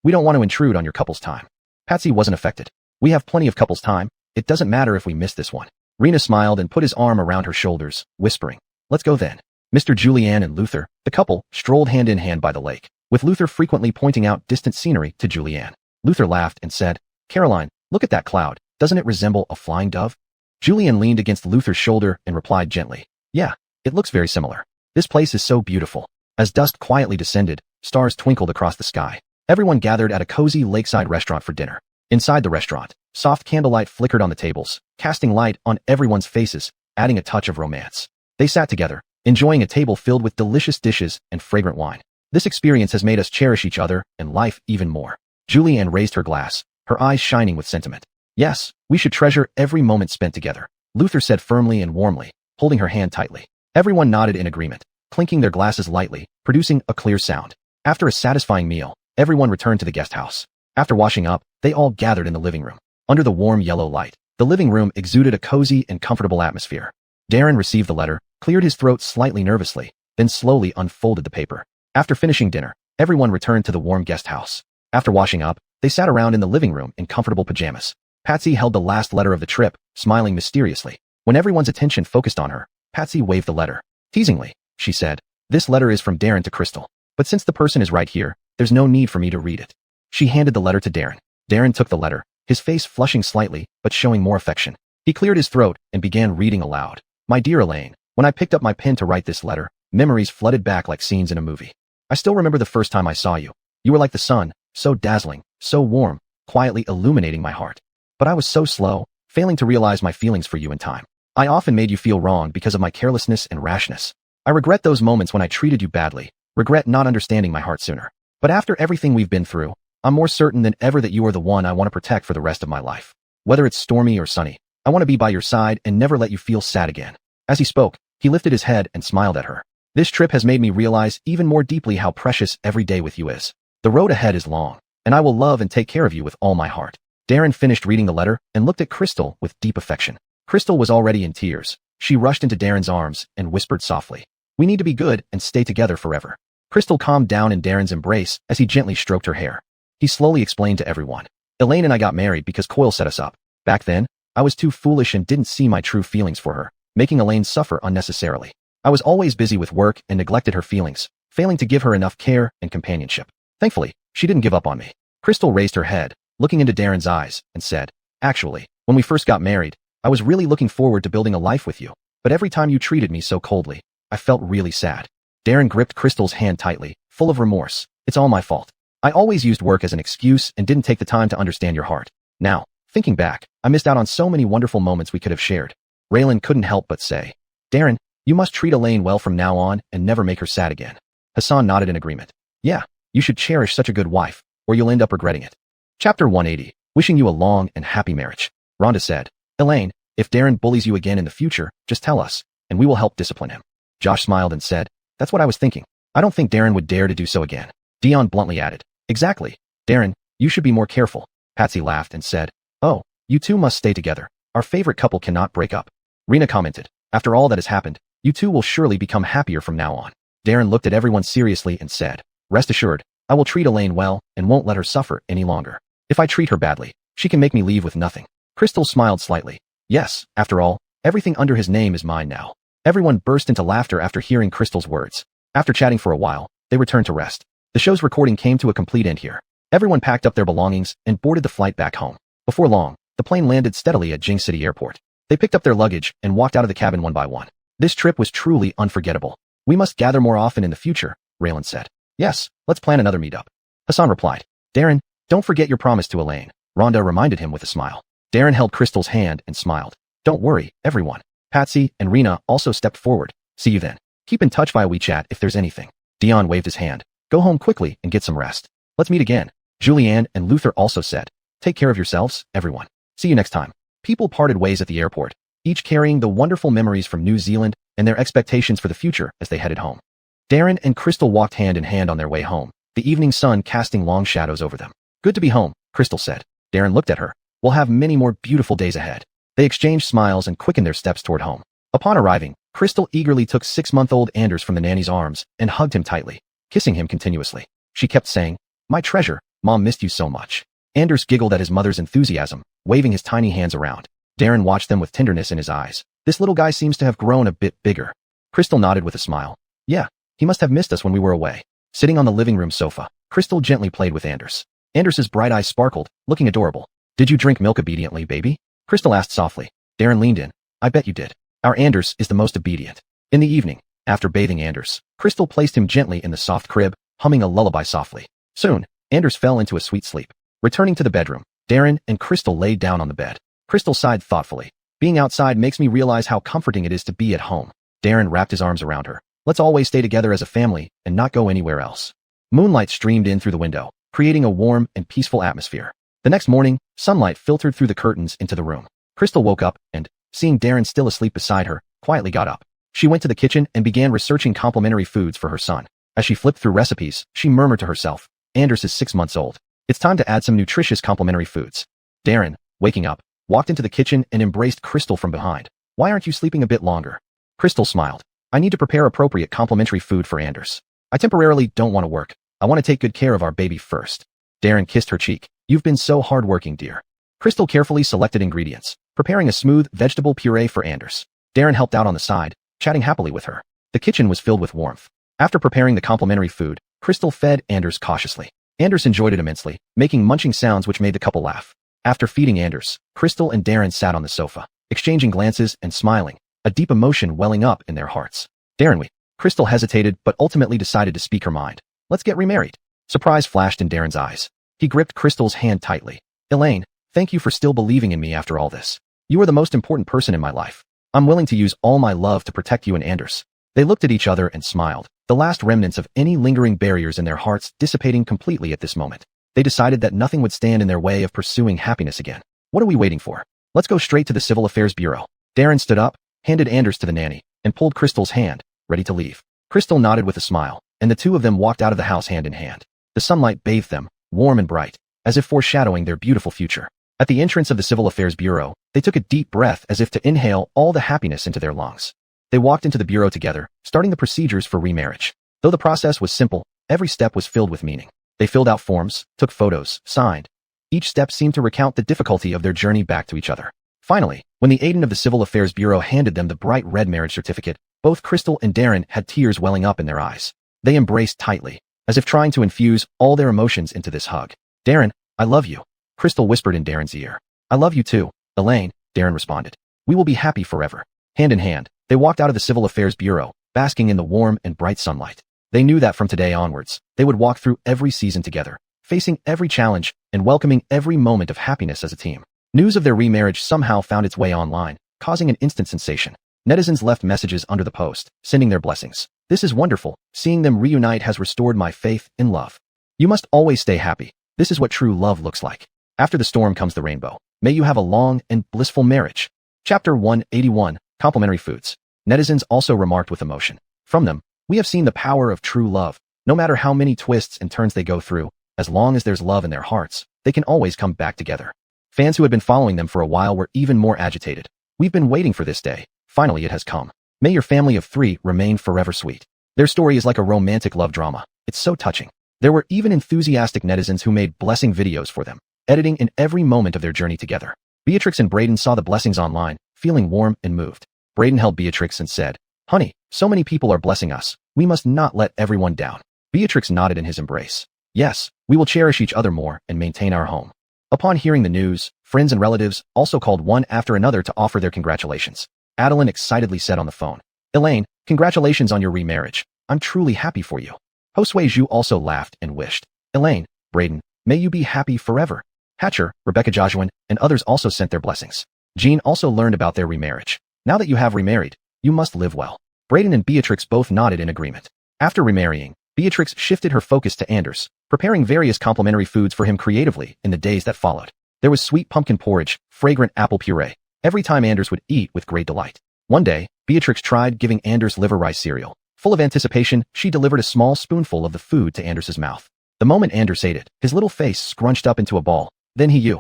we don't want to intrude on your couple's time." Patsy wasn't affected. "We have plenty of couple's time. It doesn't matter if we miss this one." Rena smiled and put his arm around her shoulders, whispering, "Let's go then." Mr. Julianne and Luther, the couple, strolled hand in hand by the lake, with Luther frequently pointing out distant scenery to Julianne. Luther laughed and said, "Caroline, look at that cloud. Doesn't it resemble a flying dove?" Julianne leaned against Luther's shoulder and replied gently, "Yeah, it looks very similar. This place is so beautiful." As dusk quietly descended, stars twinkled across the sky. Everyone gathered at a cozy lakeside restaurant for dinner. Inside the restaurant, soft candlelight flickered on the tables, casting light on everyone's faces, adding a touch of romance. They sat together, enjoying a table filled with delicious dishes and fragrant wine. This experience has made us cherish each other and life even more. Julianne raised her glass, her eyes shining with sentiment. "Yes, we should treasure every moment spent together," Luther said firmly and warmly, holding her hand tightly. Everyone nodded in agreement, clinking their glasses lightly, producing a clear sound. After a satisfying meal, everyone returned to the guest house. After washing up, they all gathered in the living room. Under the warm yellow light, the living room exuded a cozy and comfortable atmosphere. Darren received the letter, cleared his throat slightly nervously, then slowly unfolded the paper. After finishing dinner, everyone returned to the warm guest house. After washing up, they sat around in the living room in comfortable pajamas. Patsy held the last letter of the trip, smiling mysteriously. When everyone's attention focused on her, Patsy waved the letter. Teasingly, she said, "This letter is from Darren to Crystal. But since the person is right here, there's no need for me to read it." She handed the letter to Darren. Darren took the letter, his face flushing slightly, but showing more affection. He cleared his throat and began reading aloud. "My dear Elaine, when I picked up my pen to write this letter, memories flooded back like scenes in a movie. I still remember the first time I saw you. You were like the sun, so dazzling, so warm, quietly illuminating my heart. But I was so slow, failing to realize my feelings for you in time. I often made you feel wrong because of my carelessness and rashness. I regret those moments when I treated you badly, regret not understanding my heart sooner. But after everything we've been through, I'm more certain than ever that you are the one I want to protect for the rest of my life. Whether it's stormy or sunny, I want to be by your side and never let you feel sad again." As he spoke, he lifted his head and smiled at her. "This trip has made me realize even more deeply how precious every day with you is. The road ahead is long, and I will love and take care of you with all my heart." Darren finished reading the letter and looked at Crystal with deep affection. Crystal was already in tears. She rushed into Darren's arms and whispered softly, "We need to be good and stay together forever." Crystal calmed down in Darren's embrace as he gently stroked her hair. He slowly explained to everyone, "Elaine and I got married because Coyle set us up. Back then, I was too foolish and didn't see my true feelings for her, making Elaine suffer unnecessarily. I was always busy with work and neglected her feelings, failing to give her enough care and companionship. Thankfully, she didn't give up on me." Crystal raised her head, looking into Darren's eyes, and said, "Actually, when we first got married, I was really looking forward to building a life with you. But every time you treated me so coldly, I felt really sad." Darren gripped Crystal's hand tightly, full of remorse. "It's all my fault. I always used work as an excuse and didn't take the time to understand your heart. Now, thinking back, I missed out on so many wonderful moments we could have shared." Raylan couldn't help but say, "Darren, you must treat Elaine well from now on and never make her sad again." Hassan nodded in agreement. "Yeah, you should cherish such a good wife, or you'll end up regretting it." Chapter 180, Wishing you a long and happy marriage. Rhonda said, "Elaine, if Darren bullies you again in the future, just tell us, and we will help discipline him." Josh smiled and said, "That's what I was thinking. I don't think Darren would dare to do so again." Dion bluntly added, "Exactly. Darren, you should be more careful. Patsy laughed and said, oh, you two must stay together. Our favorite couple cannot break up. Rena commented, after all that has happened, you two will surely become happier from now on. Darren looked at everyone seriously and said, rest assured, I will treat Elaine well and won't let her suffer any longer. If I treat her badly, she can make me leave with nothing. Crystal smiled slightly. Yes, after all, everything under his name is mine now. Everyone burst into laughter after hearing Crystal's words. After chatting for a while, they returned to rest. The show's recording came to a complete end here. Everyone packed up their belongings and boarded the flight back home. Before long, the plane landed steadily at Jing City Airport. They picked up their luggage and walked out of the cabin one by one. This trip was truly unforgettable. We must gather more often in the future, Raylan said. Yes, let's plan another meetup. Hassan replied. Darren, don't forget your promise to Elaine, Rhonda reminded him with a smile. Darren held Crystal's hand and smiled. Don't worry, everyone. Patsy and Rena also stepped forward. See you then. Keep in touch via WeChat if there's anything. Dion waved his hand. Go home quickly and get some rest. Let's meet again. Julianne and Luther also said. Take care of yourselves, everyone. See you next time. People parted ways at the airport, each carrying the wonderful memories from New Zealand and their expectations for the future as they headed home. Darren and Crystal walked hand in hand on their way home, the evening sun casting long shadows over them. Good to be home, Crystal said. Darren looked at her. We'll have many more beautiful days ahead. They exchanged smiles and quickened their steps toward home. Upon arriving, Crystal eagerly took 6-month-old Anders from the nanny's arms and hugged him tightly, kissing him continuously. She kept saying, my treasure, Mom missed you so much. Anders giggled at his mother's enthusiasm, waving his tiny hands around. Darren watched them with tenderness in his eyes. This little guy seems to have grown a bit bigger. Crystal nodded with a smile. Yeah, he must have missed us when we were away. Sitting on the living room sofa, Crystal gently played with Anders. Anders's bright eyes sparkled, looking adorable. Did you drink milk obediently, baby? Crystal asked softly. Darren leaned in. I bet you did. Our Anders is the most obedient. In the evening, after bathing Anders, Crystal placed him gently in the soft crib, humming a lullaby softly. Soon, Anders fell into a sweet sleep. Returning to the bedroom, Darren and Crystal laid down on the bed. Crystal sighed thoughtfully. Being outside makes me realize how comforting it is to be at home. Darren wrapped his arms around her. Let's always stay together as a family and not go anywhere else. Moonlight streamed in through the window, creating a warm and peaceful atmosphere. The next morning, sunlight filtered through the curtains into the room. Crystal woke up and, seeing Darren still asleep beside her, quietly got up. She went to the kitchen and began researching complimentary foods for her son. As she flipped through recipes, she murmured to herself, Anders is 6 months old. It's time to add some nutritious complimentary foods. Darren, waking up, walked into the kitchen and embraced Crystal from behind. Why aren't you sleeping a bit longer? Crystal smiled. I need to prepare appropriate complimentary food for Anders. I temporarily don't want to work. I want to take good care of our baby first. Darren kissed her cheek. You've been so hardworking, dear. Crystal carefully selected ingredients, preparing a smooth vegetable puree for Anders. Darren helped out on the side, chatting happily with her. The kitchen was filled with warmth. After preparing the complimentary food, Crystal fed Anders cautiously. Anders enjoyed it immensely, making munching sounds which made the couple laugh. After feeding Anders, Crystal and Darren sat on the sofa, exchanging glances and smiling, a deep emotion welling up in their hearts. Darren, Crystal hesitated but ultimately decided to speak her mind. Let's get remarried. Surprise flashed in Darren's eyes. He gripped Crystal's hand tightly. Elaine, thank you for still believing in me after all this. You are the most important person in my life. I'm willing to use all my love to protect you and Anders. They looked at each other and smiled, the last remnants of any lingering barriers in their hearts dissipating completely at this moment. They decided that nothing would stand in their way of pursuing happiness again. What are we waiting for? Let's go straight to the Civil Affairs Bureau. Darren stood up, handed Anders to the nanny, and pulled Crystal's hand, ready to leave. Crystal nodded with a smile, and the two of them walked out of the house hand in hand. The sunlight bathed them, warm and bright, as if foreshadowing their beautiful future. At the entrance of the Civil Affairs Bureau, they took a deep breath as if to inhale all the happiness into their lungs. They walked into the bureau together, starting the procedures for remarriage. Though the process was simple, every step was filled with meaning. They filled out forms, took photos, signed. Each step seemed to recount the difficulty of their journey back to each other. Finally, when the agent of the Civil Affairs Bureau handed them the bright red marriage certificate, both Crystal and Darren had tears welling up in their eyes. They embraced tightly, as if trying to infuse all their emotions into this hug. Darren, I love you. Crystal whispered in Darren's ear. I love you too, Elaine, Darren responded. We will be happy forever. Hand in hand, they walked out of the Civil Affairs Bureau, basking in the warm and bright sunlight. They knew that from today onwards, they would walk through every season together, facing every challenge and welcoming every moment of happiness as a team. News of their remarriage somehow found its way online, causing an instant sensation. Netizens left messages under the post, sending their blessings. This is wonderful. Seeing them reunite has restored my faith in love. You must always stay happy. This is what true love looks like. After the storm comes the rainbow. May you have a long and blissful marriage. Chapter 181, Complimentary Foods. Netizens also remarked with emotion. From them, we have seen the power of true love. No matter how many twists and turns they go through, As long as there's love in their hearts, they can always come back together. Fans who had been following them for a while were even more agitated. We've been waiting for this day. Finally, it has come. May your family of 3 remain forever sweet. Their story is like a romantic love drama. It's so touching. There were even enthusiastic netizens who made blessing videos for them, editing in every moment of their journey together. Beatrix and Brayden saw the blessings online, feeling warm and moved. Brayden held Beatrix and said, "Honey, so many people are blessing us. We must not let everyone down." Beatrix nodded in his embrace. "Yes, we will cherish each other more and maintain our home." Upon hearing the news, friends and relatives also called one after another to offer their congratulations. Adeline excitedly said on the phone, "Elaine, congratulations on your remarriage. I'm truly happy for you." Josue Zhu also laughed and wished, "Elaine, Brayden, may you be happy forever." Hatcher, Rebecca Joshua, and others also sent their blessings. Jean also learned about their remarriage. "Now that you have remarried, you must live well." Brayden and Beatrix both nodded in agreement. After remarrying, Beatrix shifted her focus to Anders, preparing various complimentary foods for him creatively in the days that followed. There was sweet pumpkin porridge, fragrant apple puree. Every time Anders would eat with great delight. One day, Beatrix tried giving Anders liver rice cereal. Full of anticipation, she delivered a small spoonful of the food to Anders's mouth. The moment Anders ate it, his little face scrunched up into a ball. Then he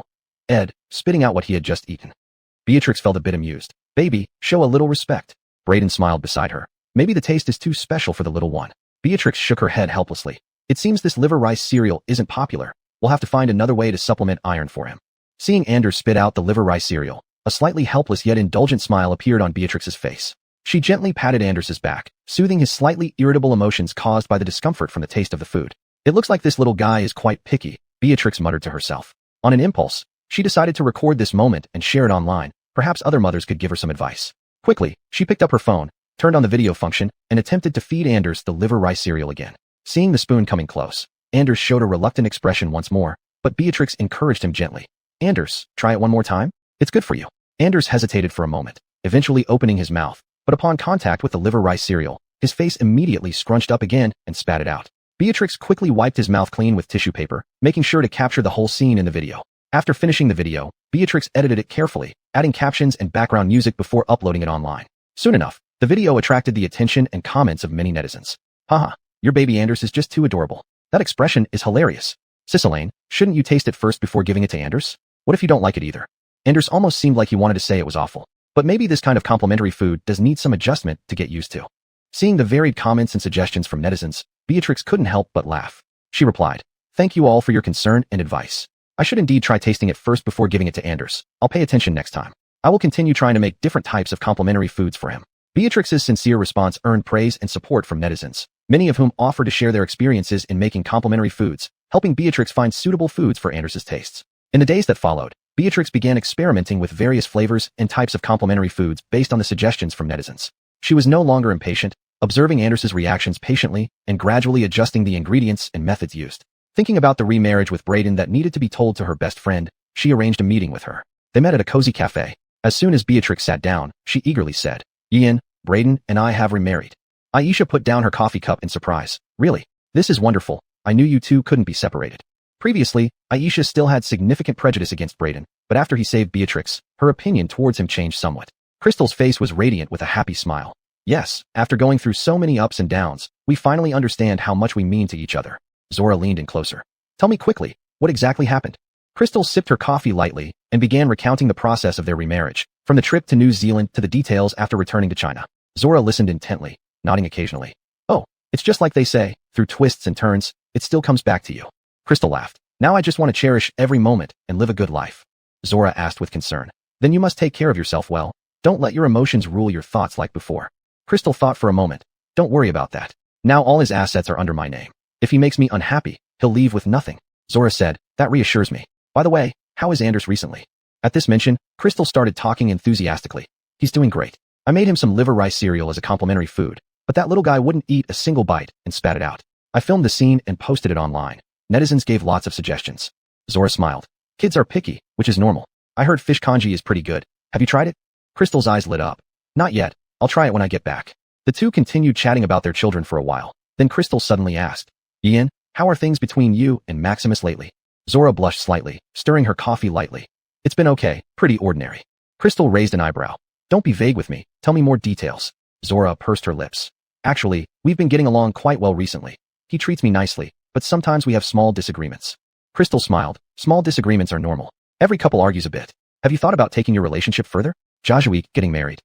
Ed, spitting out what he had just eaten. Beatrix felt a bit amused. "Baby, show a little respect." Brayden smiled beside her. "Maybe the taste is too special for the little one." Beatrix shook her head helplessly. "It seems this liver rice cereal isn't popular. We'll have to find another way to supplement iron for him." Seeing Anders spit out the liver rice cereal, a slightly helpless yet indulgent smile appeared on Beatrix's face. She gently patted Anders's back, soothing his slightly irritable emotions caused by the discomfort from the taste of the food. "It looks like this little guy is quite picky," Beatrix muttered to herself. On an impulse, she decided to record this moment and share it online. Perhaps other mothers could give her some advice. Quickly, she picked up her phone, turned on the video function, and attempted to feed Anders the liver rice cereal again. Seeing the spoon coming close, Anders showed a reluctant expression once more, but Beatrix encouraged him gently. "Anders, try it one more time. It's good for you." Anders hesitated for a moment, eventually opening his mouth, but upon contact with the liver rice cereal, his face immediately scrunched up again and spat it out. Beatrix quickly wiped his mouth clean with tissue paper, making sure to capture the whole scene in the video. After finishing the video, Beatrix edited it carefully, adding captions and background music before uploading it online. Soon enough, the video attracted the attention and comments of many netizens. "Haha, your baby Anders is just too adorable. That expression is hilarious. Elaine, shouldn't you taste it first before giving it to Anders? What if you don't like it either?" Anders almost seemed like he wanted to say it was awful. But maybe this kind of complimentary food does need some adjustment to get used to. Seeing the varied comments and suggestions from netizens, Beatrix couldn't help but laugh. She replied, "Thank you all for your concern and advice. I should indeed try tasting it first before giving it to Anders. I'll pay attention next time. I will continue trying to make different types of complimentary foods for him." Beatrix's sincere response earned praise and support from netizens, many of whom offered to share their experiences in making complimentary foods, helping Beatrix find suitable foods for Anders's tastes. In the days that followed, Beatrix began experimenting with various flavors and types of complimentary foods based on the suggestions from netizens. She was no longer impatient, observing Anders's reactions patiently and gradually adjusting the ingredients and methods used. Thinking about the remarriage with Brayden that needed to be told to her best friend, she arranged a meeting with her. They met at a cozy cafe. As soon as Beatrix sat down, she eagerly said, "Ian, Brayden, and I have remarried." Aisha put down her coffee cup in surprise. "Really? This is wonderful. I knew you two couldn't be separated." Previously, Aisha still had significant prejudice against Brayden, but after he saved Beatrix, her opinion towards him changed somewhat. Crystal's face was radiant with a happy smile. "Yes, after going through so many ups and downs, we finally understand how much we mean to each other." Zora leaned in closer. "Tell me quickly, what exactly happened?" Crystal sipped her coffee lightly and began recounting the process of their remarriage, from the trip to New Zealand to the details after returning to China. Zora listened intently, nodding occasionally. "Oh, it's just like they say, through twists and turns, it still comes back to you." Crystal laughed. "Now I just want to cherish every moment and live a good life." Zora asked with concern. "Then you must take care of yourself well. Don't let your emotions rule your thoughts like before." Crystal thought for a moment. "Don't worry about that. Now all his assets are under my name. If he makes me unhappy, he'll leave with nothing." Zora said, "That reassures me. By the way, how is Anders recently?" At this mention, Crystal started talking enthusiastically. "He's doing great. I made him some liver rice cereal as a complimentary food, but that little guy wouldn't eat a single bite and spat it out. I filmed the scene and posted it online. Netizens gave lots of suggestions." Zora smiled. "Kids are picky, which is normal. I heard fish congee is pretty good. Have you tried it?" Crystal's eyes lit up. "Not yet. I'll try it when I get back." The two continued chatting about their children for a while. Then Crystal suddenly asked, "Ian, how are things between you and Maximus lately?" Zora blushed slightly, stirring her coffee lightly. "It's been okay, pretty ordinary." Crystal raised an eyebrow. "Don't be vague with me. Tell me more details." Zora pursed her lips. "Actually, we've been getting along quite well recently. He treats me nicely, but sometimes we have small disagreements. Crystal smiled. Small disagreements are normal. Every couple argues a bit. Have you thought about taking your relationship further? Jajuik getting married.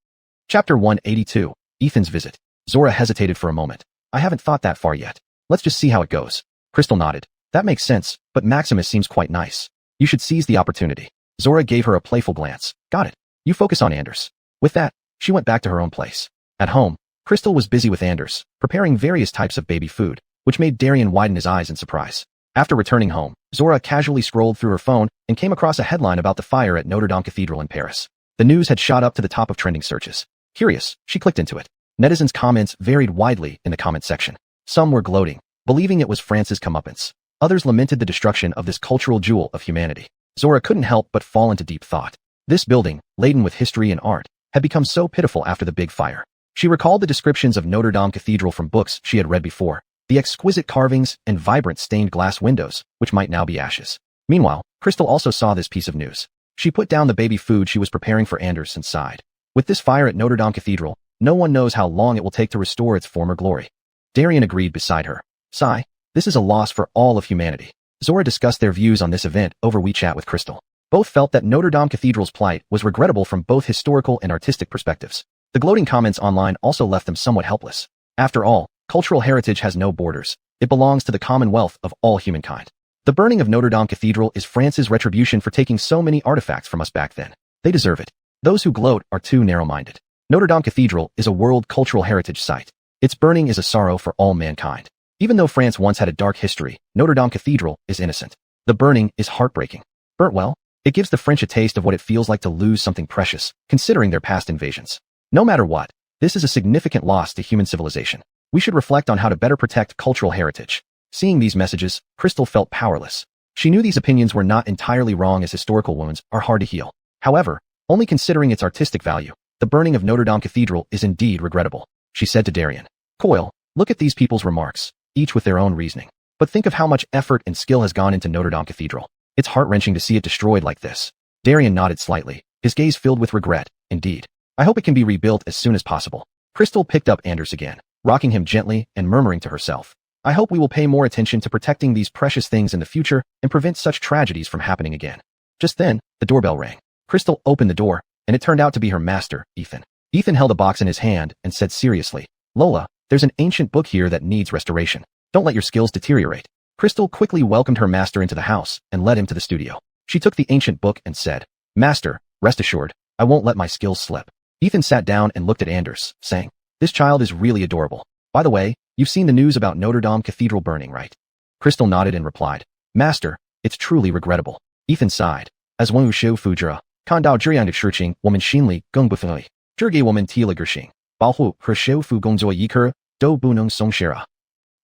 Chapter 182. Ethan's visit. Zora hesitated for a moment. I haven't thought that far yet. Let's just see how it goes. Crystal nodded. That makes sense, but Maximus seems quite nice. You should seize the opportunity. Zora gave her a playful glance. Got it. You focus on Anders. With that, she went back to her own place. At home, Crystal was busy with Anders, preparing various types of baby food, which made Darian widen his eyes in surprise. After returning home, Zora casually scrolled through her phone and came across a headline about the fire at Notre Dame Cathedral in Paris. The news had shot up to the top of trending searches. Curious, she clicked into it. Netizens' comments varied widely in the comment section. Some were gloating, believing it was France's comeuppance. Others lamented the destruction of this cultural jewel of humanity. Zora couldn't help but fall into deep thought. This building, laden with history and art, had become so pitiful after the big fire. She recalled the descriptions of Notre Dame Cathedral from books she had read before, the exquisite carvings and vibrant stained glass windows, which might now be ashes. Meanwhile, Crystal also saw this piece of news. She put down the baby food she was preparing for Anders and sighed. With this fire at Notre Dame Cathedral, no one knows how long it will take to restore its former glory. Darian agreed beside her. Sigh, this is a loss for all of humanity. Zora discussed their views on this event over WeChat with Crystal. Both felt that Notre Dame Cathedral's plight was regrettable from both historical and artistic perspectives. The gloating comments online also left them somewhat helpless. After all, cultural heritage has no borders. It belongs to the commonwealth of all humankind. The burning of Notre Dame Cathedral is France's retribution for taking so many artifacts from us back then. They deserve it. Those who gloat are too narrow-minded. Notre Dame Cathedral is a world cultural heritage site. Its burning is a sorrow for all mankind. Even though France once had a dark history, Notre Dame Cathedral is innocent. The burning is heartbreaking. Burnt well, it gives the French a taste of what it feels like to lose something precious, considering their past invasions. No matter what, this is a significant loss to human civilization. We should reflect on how to better protect cultural heritage. Seeing these messages, Crystal felt powerless. She knew these opinions were not entirely wrong, as historical wounds are hard to heal. However, only considering its artistic value, the burning of Notre Dame Cathedral is indeed regrettable. She said to Darian. Coyle, look at these people's remarks, each with their own reasoning. But think of how much effort and skill has gone into Notre Dame Cathedral. It's heart-wrenching to see it destroyed like this. Darian nodded slightly, his gaze filled with regret. Indeed. I hope it can be rebuilt as soon as possible. Crystal picked up Anders again, rocking him gently and murmuring to herself. I hope we will pay more attention to protecting these precious things in the future and prevent such tragedies from happening again. Just then, the doorbell rang. Crystal opened the door, and it turned out to be her master, Ethan. Ethan held a box in his hand and said seriously, Lola, there's an ancient book here that needs restoration. Don't let your skills deteriorate. Crystal quickly welcomed her master into the house and led him to the studio. She took the ancient book and said, Master, rest assured, I won't let my skills slip. Ethan sat down and looked at Anders, saying, This child is really adorable. By the way, you've seen the news about Notre Dame Cathedral burning, right? Crystal nodded and replied, Master, it's truly regrettable. Ethan sighed. As one who shou fujura, kandao zhiyang shurching woman shinli gong bufui, zhige woman tila gershing, balhu her shou fu gongzoi yikura, do bunung songshira.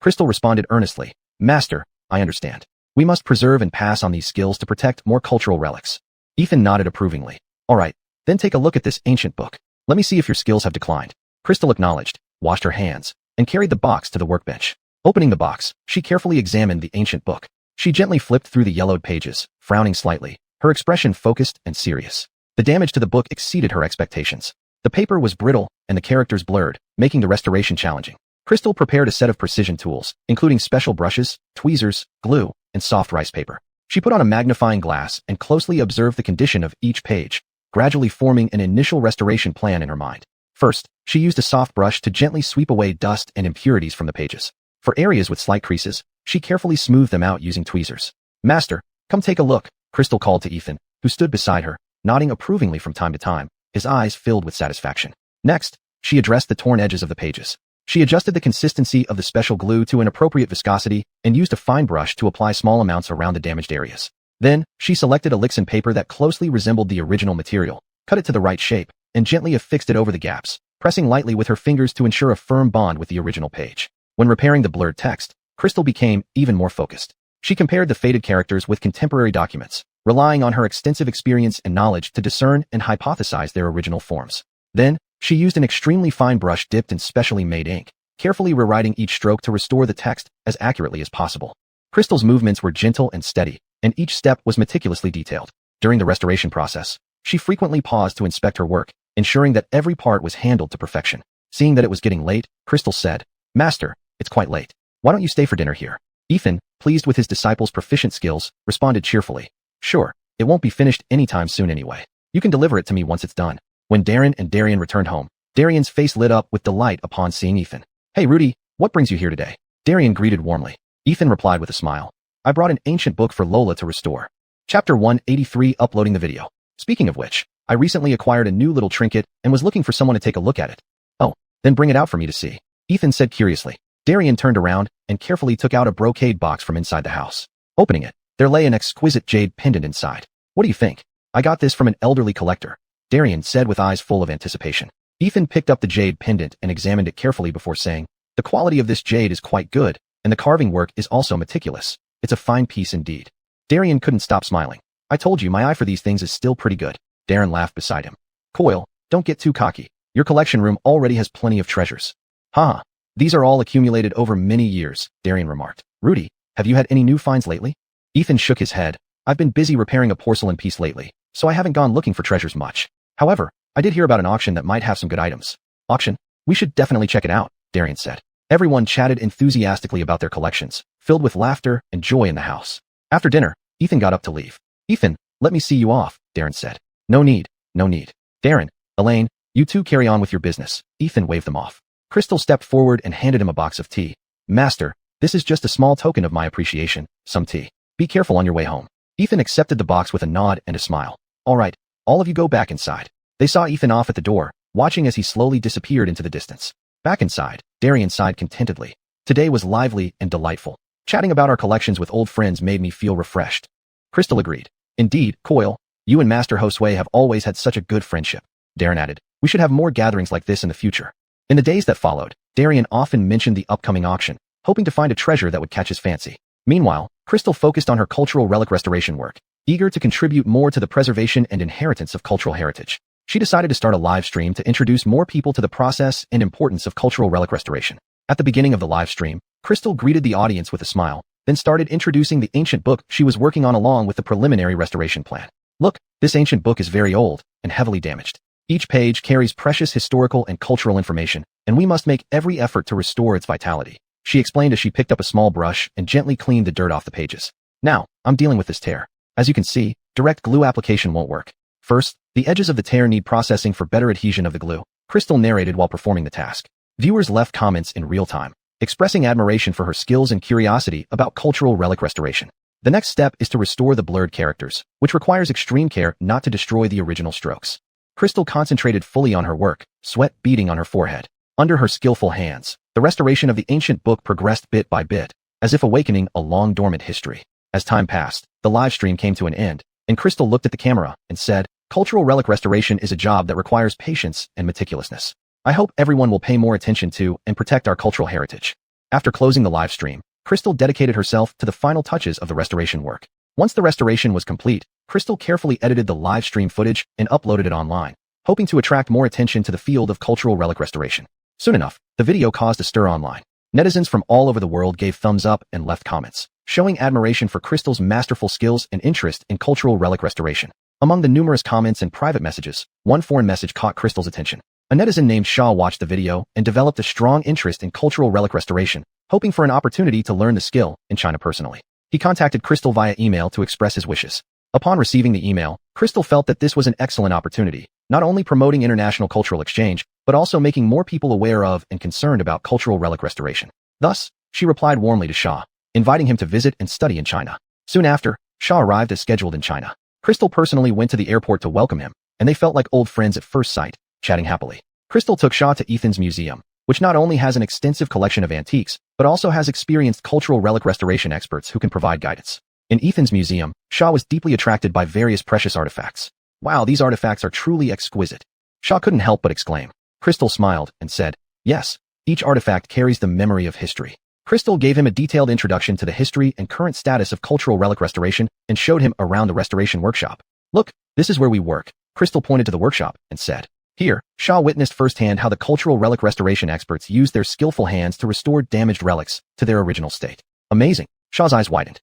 Crystal responded earnestly, Master, I understand. We must preserve and pass on these skills to protect more cultural relics. Ethan nodded approvingly. All right, then take a look at this ancient book. Let me see if your skills have declined. Crystal acknowledged, washed her hands, and carried the box to the workbench. Opening the box, she carefully examined the ancient book. She gently flipped through the yellowed pages, frowning slightly, her expression focused and serious. The damage to the book exceeded her expectations. The paper was brittle, and the characters blurred, making the restoration challenging. Crystal prepared a set of precision tools, including special brushes, tweezers, glue, and soft rice paper. She put on a magnifying glass and closely observed the condition of each page, gradually forming an initial restoration plan in her mind. First, she used a soft brush to gently sweep away dust and impurities from the pages. For areas with slight creases, she carefully smoothed them out using tweezers. Master, come take a look, Crystal called to Ethan, who stood beside her, nodding approvingly from time to time, his eyes filled with satisfaction. Next, she addressed the torn edges of the pages. She adjusted the consistency of the special glue to an appropriate viscosity and used a fine brush to apply small amounts around the damaged areas. Then, she selected a Lixin paper that closely resembled the original material, cut it to the right shape, and gently affixed it over the gaps, pressing lightly with her fingers to ensure a firm bond with the original page. When repairing the blurred text, Crystal became even more focused. She compared the faded characters with contemporary documents, relying on her extensive experience and knowledge to discern and hypothesize their original forms. Then, she used an extremely fine brush dipped in specially made ink, carefully rewriting each stroke to restore the text as accurately as possible. Crystal's movements were gentle and steady, and each step was meticulously detailed. During the restoration process, she frequently paused to inspect her work, ensuring that every part was handled to perfection. Seeing that it was getting late, Crystal said, Master, it's quite late. Why don't you stay for dinner here? Ethan, pleased with his disciple's proficient skills, responded cheerfully. Sure, it won't be finished anytime soon anyway. You can deliver it to me once it's done. When Darren and Darian returned home, Darian's face lit up with delight upon seeing Ethan. Hey Rudy, what brings you here today? Darian greeted warmly. Ethan replied with a smile. I brought an ancient book for Lola to restore. Chapter 183 Uploading the video. Speaking of which, I recently acquired a new little trinket and was looking for someone to take a look at it. Oh, then bring it out for me to see. Ethan said curiously. Darian turned around and carefully took out a brocade box from inside the house. Opening it, there lay an exquisite jade pendant inside. What do you think? I got this from an elderly collector, Darian said with eyes full of anticipation. Ethan picked up the jade pendant and examined it carefully before saying, the quality of this jade is quite good, and the carving work is also meticulous. It's a fine piece indeed. Darian couldn't stop smiling. I told you my eye for these things is still pretty good. Darren laughed beside him. Coil, don't get too cocky. Your collection room already has plenty of treasures. Haha. These are all accumulated over many years, Darian remarked. Rudy, have you had any new finds lately? Ethan shook his head. I've been busy repairing a porcelain piece lately, so I haven't gone looking for treasures much. However, I did hear about an auction that might have some good items. Auction? We should definitely check it out, Darian said. Everyone chatted enthusiastically about their collections, filled with laughter and joy in the house. After dinner, Ethan got up to leave. Ethan, let me see you off, Darren said. No need, no need. Darren, Elaine, you two carry on with your business. Ethan waved them off. Crystal stepped forward and handed him a box of tea. Master, this is just a small token of my appreciation, some tea. Be careful on your way home. Ethan accepted the box with a nod and a smile. All right, all of you go back inside. They saw Ethan off at the door, watching as he slowly disappeared into the distance. Back inside, Darian sighed contentedly. Today was lively and delightful. Chatting about our collections with old friends made me feel refreshed. Crystal agreed. Indeed, Coil, you and Master Josue have always had such a good friendship. Darren added, we should have more gatherings like this in the future. In the days that followed, Darian often mentioned the upcoming auction, hoping to find a treasure that would catch his fancy. Meanwhile, Crystal focused on her cultural relic restoration work, eager to contribute more to the preservation and inheritance of cultural heritage. She decided to start a live stream to introduce more people to the process and importance of cultural relic restoration. At the beginning of the live stream, Crystal greeted the audience with a smile, then started introducing the ancient book she was working on along with the preliminary restoration plan. Look, this ancient book is very old and heavily damaged. Each page carries precious historical and cultural information, and we must make every effort to restore its vitality. She explained as she picked up a small brush and gently cleaned the dirt off the pages. Now, I'm dealing with this tear. As you can see, direct glue application won't work. First, the edges of the tear need processing for better adhesion of the glue, Crystal narrated while performing the task. Viewers left comments in real time, expressing admiration for her skills and curiosity about cultural relic restoration. The next step is to restore the blurred characters, which requires extreme care not to destroy the original strokes. Crystal concentrated fully on her work, sweat beading on her forehead. Under her skillful hands, the restoration of the ancient book progressed bit by bit, as if awakening a long-dormant history. As time passed, the live stream came to an end, and Crystal looked at the camera and said, cultural relic restoration is a job that requires patience and meticulousness. I hope everyone will pay more attention to and protect our cultural heritage. After closing the live stream, Crystal dedicated herself to the final touches of the restoration work. Once the restoration was complete, Crystal carefully edited the live stream footage and uploaded it online, hoping to attract more attention to the field of cultural relic restoration. Soon enough, the video caused a stir online. Netizens from all over the world gave thumbs up and left comments, showing admiration for Crystal's masterful skills and interest in cultural relic restoration. Among the numerous comments and private messages, one foreign message caught Crystal's attention. A netizen named Shaw watched the video and developed a strong interest in cultural relic restoration, hoping for an opportunity to learn the skill in China personally. He contacted Crystal via email to express his wishes. Upon receiving the email, Crystal felt that this was an excellent opportunity, not only promoting international cultural exchange, but also making more people aware of and concerned about cultural relic restoration. Thus, she replied warmly to Shaw, inviting him to visit and study in China. Soon after, Shaw arrived as scheduled in China. Crystal personally went to the airport to welcome him, and they felt like old friends at first sight, chatting happily. Crystal took Shaw to Ethan's museum, which not only has an extensive collection of antiques, but also has experienced cultural relic restoration experts who can provide guidance. In Ethan's museum, Shaw was deeply attracted by various precious artifacts. Wow, these artifacts are truly exquisite. Shaw couldn't help but exclaim. Crystal smiled and said, yes, each artifact carries the memory of history. Crystal gave him a detailed introduction to the history and current status of cultural relic restoration and showed him around the restoration workshop. Look, this is where we work. Crystal pointed to the workshop and said. Here, Shaw witnessed firsthand how the cultural relic restoration experts used their skillful hands to restore damaged relics to their original state. Amazing. Shaw's eyes widened.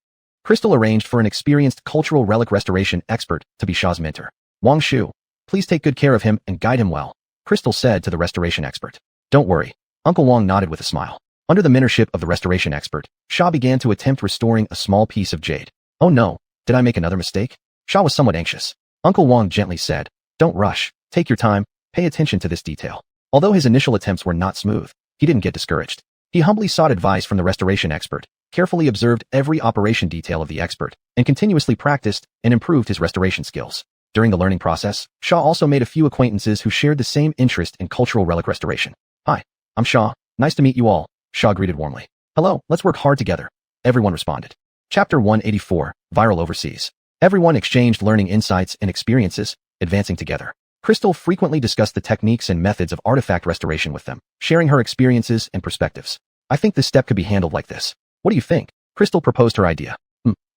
Crystal arranged for an experienced cultural relic restoration expert to be Shaw's mentor. Wang Shu, please take good care of him and guide him well, Crystal said to the restoration expert. Don't worry. Uncle Wang nodded with a smile. Under the mentorship of the restoration expert, Sha began to attempt restoring a small piece of jade. Oh no, did I make another mistake? Sha was somewhat anxious. Uncle Wang gently said, don't rush, take your time, pay attention to this detail. Although his initial attempts were not smooth, he didn't get discouraged. He humbly sought advice from the restoration expert, carefully observed every operation detail of the expert, and continuously practiced and improved his restoration skills. During the learning process, Sha also made a few acquaintances who shared the same interest in cultural relic restoration. Hi, I'm Sha. Nice to meet you all, Sha greeted warmly. Hello, let's work hard together. Everyone responded. Chapter 184, Viral Overseas. Everyone exchanged learning insights and experiences, advancing together. Crystal frequently discussed the techniques and methods of artifact restoration with them, sharing her experiences and perspectives. I think this step could be handled like this. What do you think? Crystal proposed her idea.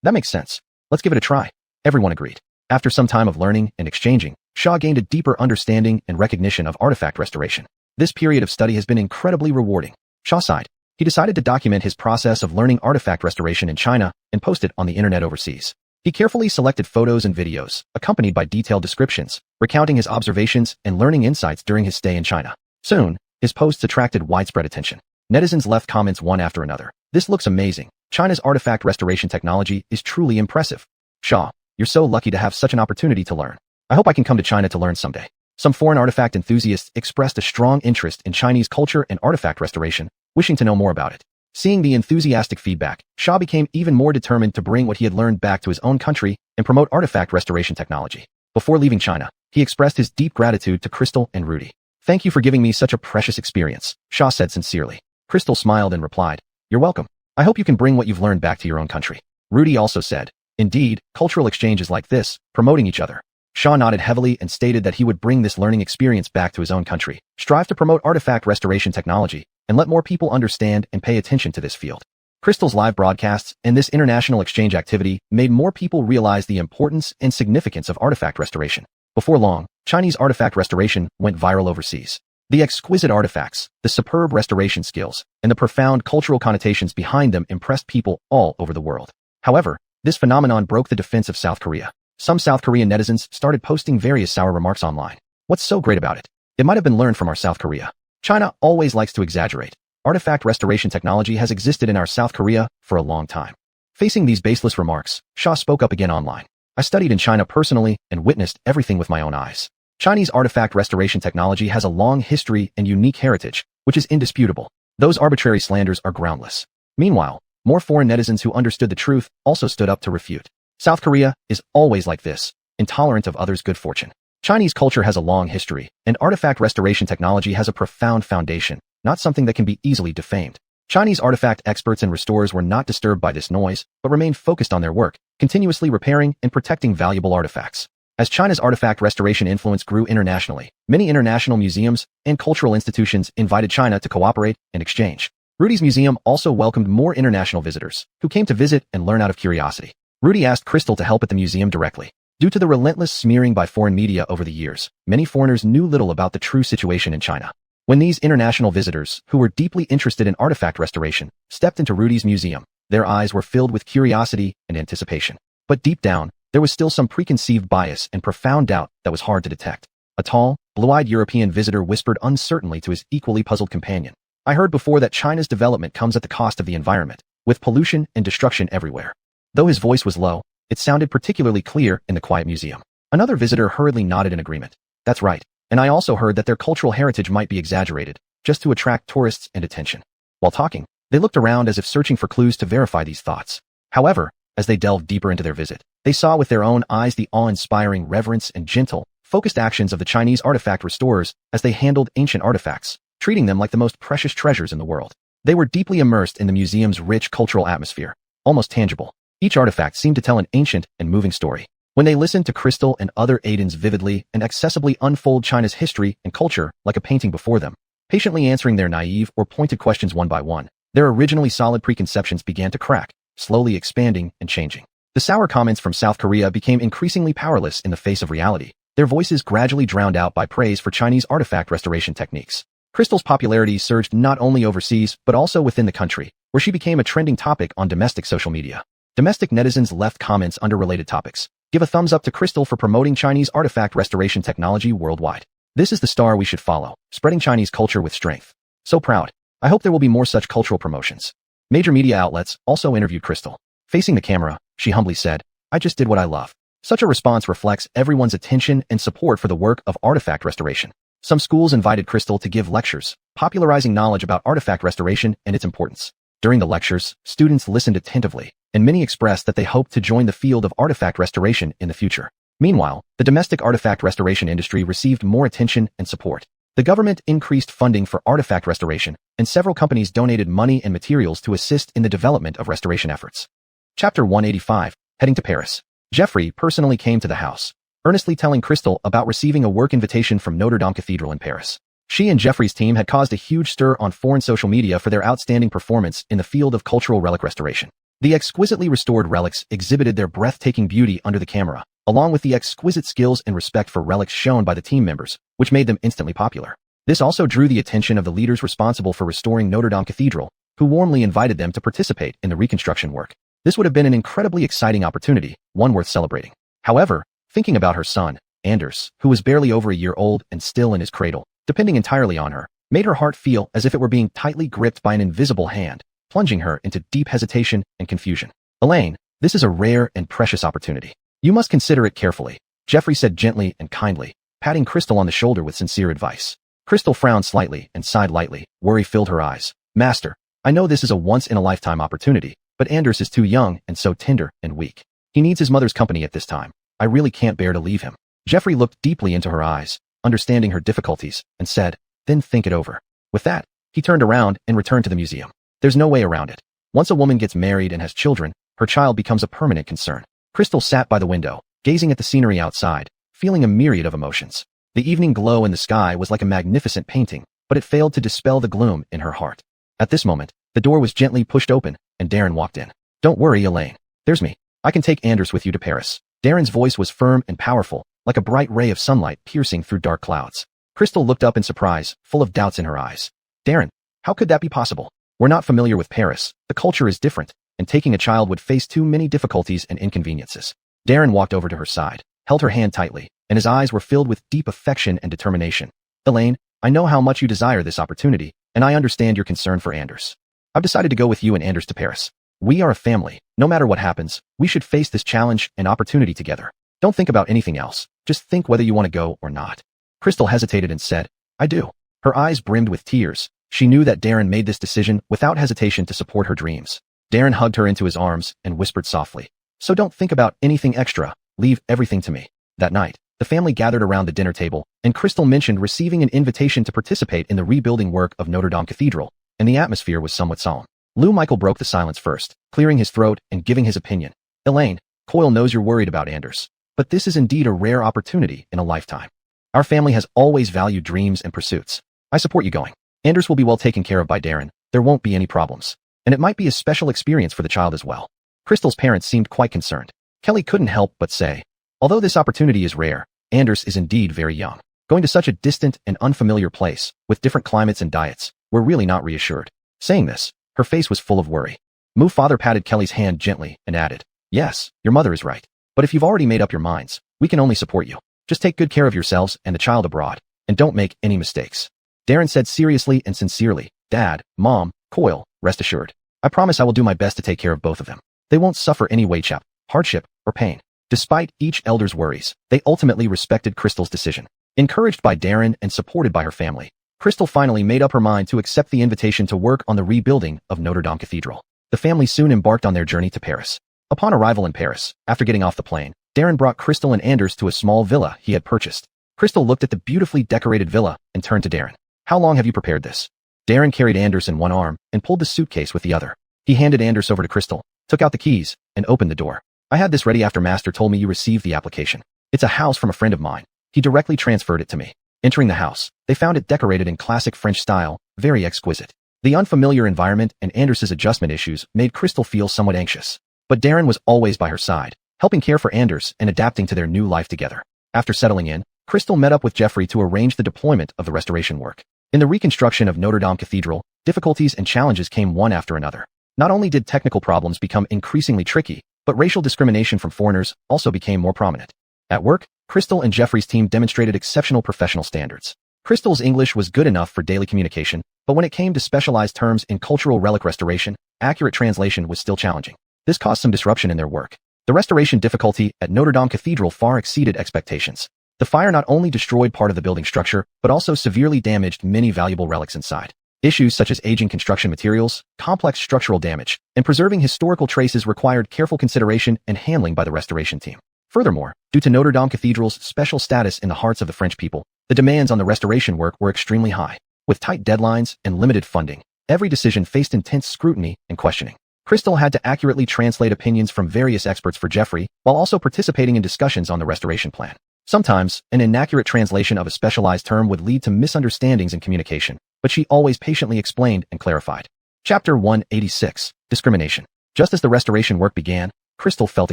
That makes sense. Let's give it a try. Everyone agreed. After some time of learning and exchanging, Sha gained a deeper understanding and recognition of artifact restoration. This period of study has been incredibly rewarding. Sha sighed. He decided to document his process of learning artifact restoration in China and post it on the internet overseas. He carefully selected photos and videos, accompanied by detailed descriptions, recounting his observations and learning insights during his stay in China. Soon, his posts attracted widespread attention. Netizens left comments one after another. This looks amazing. China's artifact restoration technology is truly impressive. Sha, you're so lucky to have such an opportunity to learn. I hope I can come to China to learn someday. Some foreign artifact enthusiasts expressed a strong interest in Chinese culture and artifact restoration, wishing to know more about it. Seeing the enthusiastic feedback, Sha became even more determined to bring what he had learned back to his own country and promote artifact restoration technology. Before leaving China, he expressed his deep gratitude to Crystal and Rudy. Thank you for giving me such a precious experience, Sha said sincerely. Crystal smiled and replied, you're welcome. I hope you can bring what you've learned back to your own country. Rudy also said, indeed, cultural exchanges like this, promoting each other. Sha nodded heavily and stated that he would bring this learning experience back to his own country, strive to promote artifact restoration technology, and let more people understand and pay attention to this field. Crystal's live broadcasts and this international exchange activity made more people realize the importance and significance of artifact restoration. Before long, Chinese artifact restoration went viral overseas. The exquisite artifacts, the superb restoration skills, and the profound cultural connotations behind them impressed people all over the world. However, this phenomenon broke the defense of South Korea. Some South Korean netizens started posting various sour remarks online. What's so great about it? It might have been learned from our South Korea. China always likes to exaggerate. Artifact restoration technology has existed in our South Korea for a long time. Facing these baseless remarks, Sha spoke up again online. I studied in China personally and witnessed everything with my own eyes. Chinese artifact restoration technology has a long history and unique heritage, which is indisputable. Those arbitrary slanders are groundless. Meanwhile, more foreign netizens who understood the truth also stood up to refute. South Korea is always like this, intolerant of others' good fortune. Chinese culture has a long history, and artifact restoration technology has a profound foundation, not something that can be easily defamed. Chinese artifact experts and restorers were not disturbed by this noise, but remained focused on their work, continuously repairing and protecting valuable artifacts. As China's artifact restoration influence grew internationally, many international museums and cultural institutions invited China to cooperate and exchange. Rudy's museum also welcomed more international visitors, who came to visit and learn out of curiosity. Rudy asked Crystal to help at the museum directly. Due to the relentless smearing by foreign media over the years, many foreigners knew little about the true situation in China. When these international visitors, who were deeply interested in artifact restoration, stepped into Rudy's museum, their eyes were filled with curiosity and anticipation. But deep down, there was still some preconceived bias and profound doubt that was hard to detect. A tall, blue-eyed European visitor whispered uncertainly to his equally puzzled companion. I heard before that China's development comes at the cost of the environment, with pollution and destruction everywhere. Though his voice was low, it sounded particularly clear in the quiet museum. Another visitor hurriedly nodded in agreement. That's right, and I also heard that their cultural heritage might be exaggerated, just to attract tourists and attention. While talking, they looked around as if searching for clues to verify these thoughts. However, as they delved deeper into their visit, they saw with their own eyes the awe-inspiring reverence and gentle, focused actions of the Chinese artifact restorers as they handled ancient artifacts, treating them like the most precious treasures in the world. They were deeply immersed in the museum's rich cultural atmosphere, almost tangible. Each artifact seemed to tell an ancient and moving story. When they listened to Crystal and other Aidens vividly and accessibly unfold China's history and culture like a painting before them, patiently answering their naive or pointed questions one by one, their originally solid preconceptions began to crack, slowly expanding and changing. The sour comments from South Korea became increasingly powerless in the face of reality, their voices gradually drowned out by praise for Chinese artifact restoration techniques. Crystal's popularity surged not only overseas but also within the country, where she became a trending topic on domestic social media. Domestic netizens left comments under related topics. Give a thumbs up to Crystal for promoting Chinese artifact restoration technology worldwide. This is the star we should follow, spreading Chinese culture with strength. So proud. I hope there will be more such cultural promotions. Major media outlets also interviewed Crystal. Facing the camera, she humbly said, I just did what I love. Such a response reflects everyone's attention and support for the work of artifact restoration. Some schools invited Crystal to give lectures, popularizing knowledge about artifact restoration and its importance. During the lectures, students listened attentively, and many expressed that they hoped to join the field of artifact restoration in the future. Meanwhile, the domestic artifact restoration industry received more attention and support. The government increased funding for artifact restoration, and several companies donated money and materials to assist in the development of restoration efforts. Chapter 185, Heading to Paris. Jeffrey personally came to the house, earnestly telling Crystal about receiving a work invitation from Notre Dame Cathedral in Paris. She and Jeffrey's team had caused a huge stir on foreign social media for their outstanding performance in the field of cultural relic restoration. The exquisitely restored relics exhibited their breathtaking beauty under the camera, along with the exquisite skills and respect for relics shown by the team members, which made them instantly popular. This also drew the attention of the leaders responsible for restoring Notre Dame Cathedral, who warmly invited them to participate in the reconstruction work. This would have been an incredibly exciting opportunity, one worth celebrating. However, thinking about her son, Anders, who was barely over a year old and still in his cradle, depending entirely on her, made her heart feel as if it were being tightly gripped by an invisible hand, plunging her into deep hesitation and confusion. Elaine, this is a rare and precious opportunity. You must consider it carefully, Jeffrey said gently and kindly, patting Crystal on the shoulder with sincere advice. Crystal frowned slightly and sighed lightly. Worry filled her eyes. Master, I know this is a once-in-a-lifetime opportunity, but Anders is too young and so tender and weak. He needs his mother's company at this time. I really can't bear to leave him. Jeffrey looked deeply into her eyes, understanding her difficulties, and said, then think it over. With that, he turned around and returned to the museum. There's no way around it. Once a woman gets married and has children, her child becomes a permanent concern. Crystal sat by the window, gazing at the scenery outside, feeling a myriad of emotions. The evening glow in the sky was like a magnificent painting, but it failed to dispel the gloom in her heart. At this moment, the door was gently pushed open, and Darren walked in. Don't worry, Elaine. There's me. I can take Anders with you to Paris. Darren's voice was firm and powerful, like a bright ray of sunlight piercing through dark clouds. Crystal looked up in surprise, full of doubts in her eyes. Darren, how could that be possible? We're not familiar with Paris, the culture is different, and taking a child would face too many difficulties and inconveniences. Darren walked over to her side, held her hand tightly, and his eyes were filled with deep affection and determination. Elaine, I know how much you desire this opportunity, and I understand your concern for Anders. I've decided to go with you and Anders to Paris. We are a family. No matter what happens, we should face this challenge and opportunity together. Don't think about anything else. Just think whether you want to go or not. Crystal hesitated and said, I do. Her eyes brimmed with tears. She knew that Darren made this decision without hesitation to support her dreams. Darren hugged her into his arms and whispered softly, so don't think about anything extra. Leave everything to me. That night, the family gathered around the dinner table, and Crystal mentioned receiving an invitation to participate in the rebuilding work of Notre Dame Cathedral, and the atmosphere was somewhat solemn. Lou Michael broke the silence first, clearing his throat and giving his opinion. Elaine, Coyle knows you're worried about Anders, but this is indeed a rare opportunity in a lifetime. Our family has always valued dreams and pursuits. I support you going. Anders will be well taken care of by Darren. There won't be any problems. And it might be a special experience for the child as well. Crystal's parents seemed quite concerned. Kelly couldn't help but say, although this opportunity is rare, Anders is indeed very young. Going to such a distant and unfamiliar place, with different climates and diets, we're really not reassured. Saying this, her face was full of worry. Moo's father patted Kelly's hand gently and added, yes, your mother is right. But if you've already made up your minds, we can only support you. Just take good care of yourselves and the child abroad, and don't make any mistakes. Darren said seriously and sincerely, Dad, Mom, Coyle, rest assured. I promise I will do my best to take care of both of them. They won't suffer any wage-up, hardship, or pain. Despite each elder's worries, they ultimately respected Crystal's decision. Encouraged by Darren and supported by her family, Crystal finally made up her mind to accept the invitation to work on the rebuilding of Notre Dame Cathedral. The family soon embarked on their journey to Paris. Upon arrival in Paris, after getting off the plane, Darren brought Crystal and Anders to a small villa he had purchased. Crystal looked at the beautifully decorated villa and turned to Darren. How long have you prepared this? Darren carried Anders in one arm and pulled the suitcase with the other. He handed Anders over to Crystal, took out the keys, and opened the door. I had this ready after Master told me you received the application. It's a house from a friend of mine. He directly transferred it to me. Entering the house, they found it decorated in classic French style, very exquisite. The unfamiliar environment and Anders's adjustment issues made Crystal feel somewhat anxious. But Darren was always by her side, helping care for Anders and adapting to their new life together. After settling in, Crystal met up with Jeffrey to arrange the deployment of the restoration work. In the reconstruction of Notre Dame Cathedral, difficulties and challenges came one after another. Not only did technical problems become increasingly tricky, but racial discrimination from foreigners also became more prominent. At work, Crystal and Jeffrey's team demonstrated exceptional professional standards. Crystal's English was good enough for daily communication, but when it came to specialized terms in cultural relic restoration, accurate translation was still challenging. This caused some disruption in their work. The restoration difficulty at Notre Dame Cathedral far exceeded expectations. The fire not only destroyed part of the building structure, but also severely damaged many valuable relics inside. Issues such as aging construction materials, complex structural damage, and preserving historical traces required careful consideration and handling by the restoration team. Furthermore, due to Notre Dame Cathedral's special status in the hearts of the French people, the demands on the restoration work were extremely high. With tight deadlines and limited funding, every decision faced intense scrutiny and questioning. Crystal had to accurately translate opinions from various experts for Jeffrey, while also participating in discussions on the restoration plan. Sometimes, an inaccurate translation of a specialized term would lead to misunderstandings in communication, but she always patiently explained and clarified. Chapter 186, Discrimination. Just as the restoration work began, Crystal felt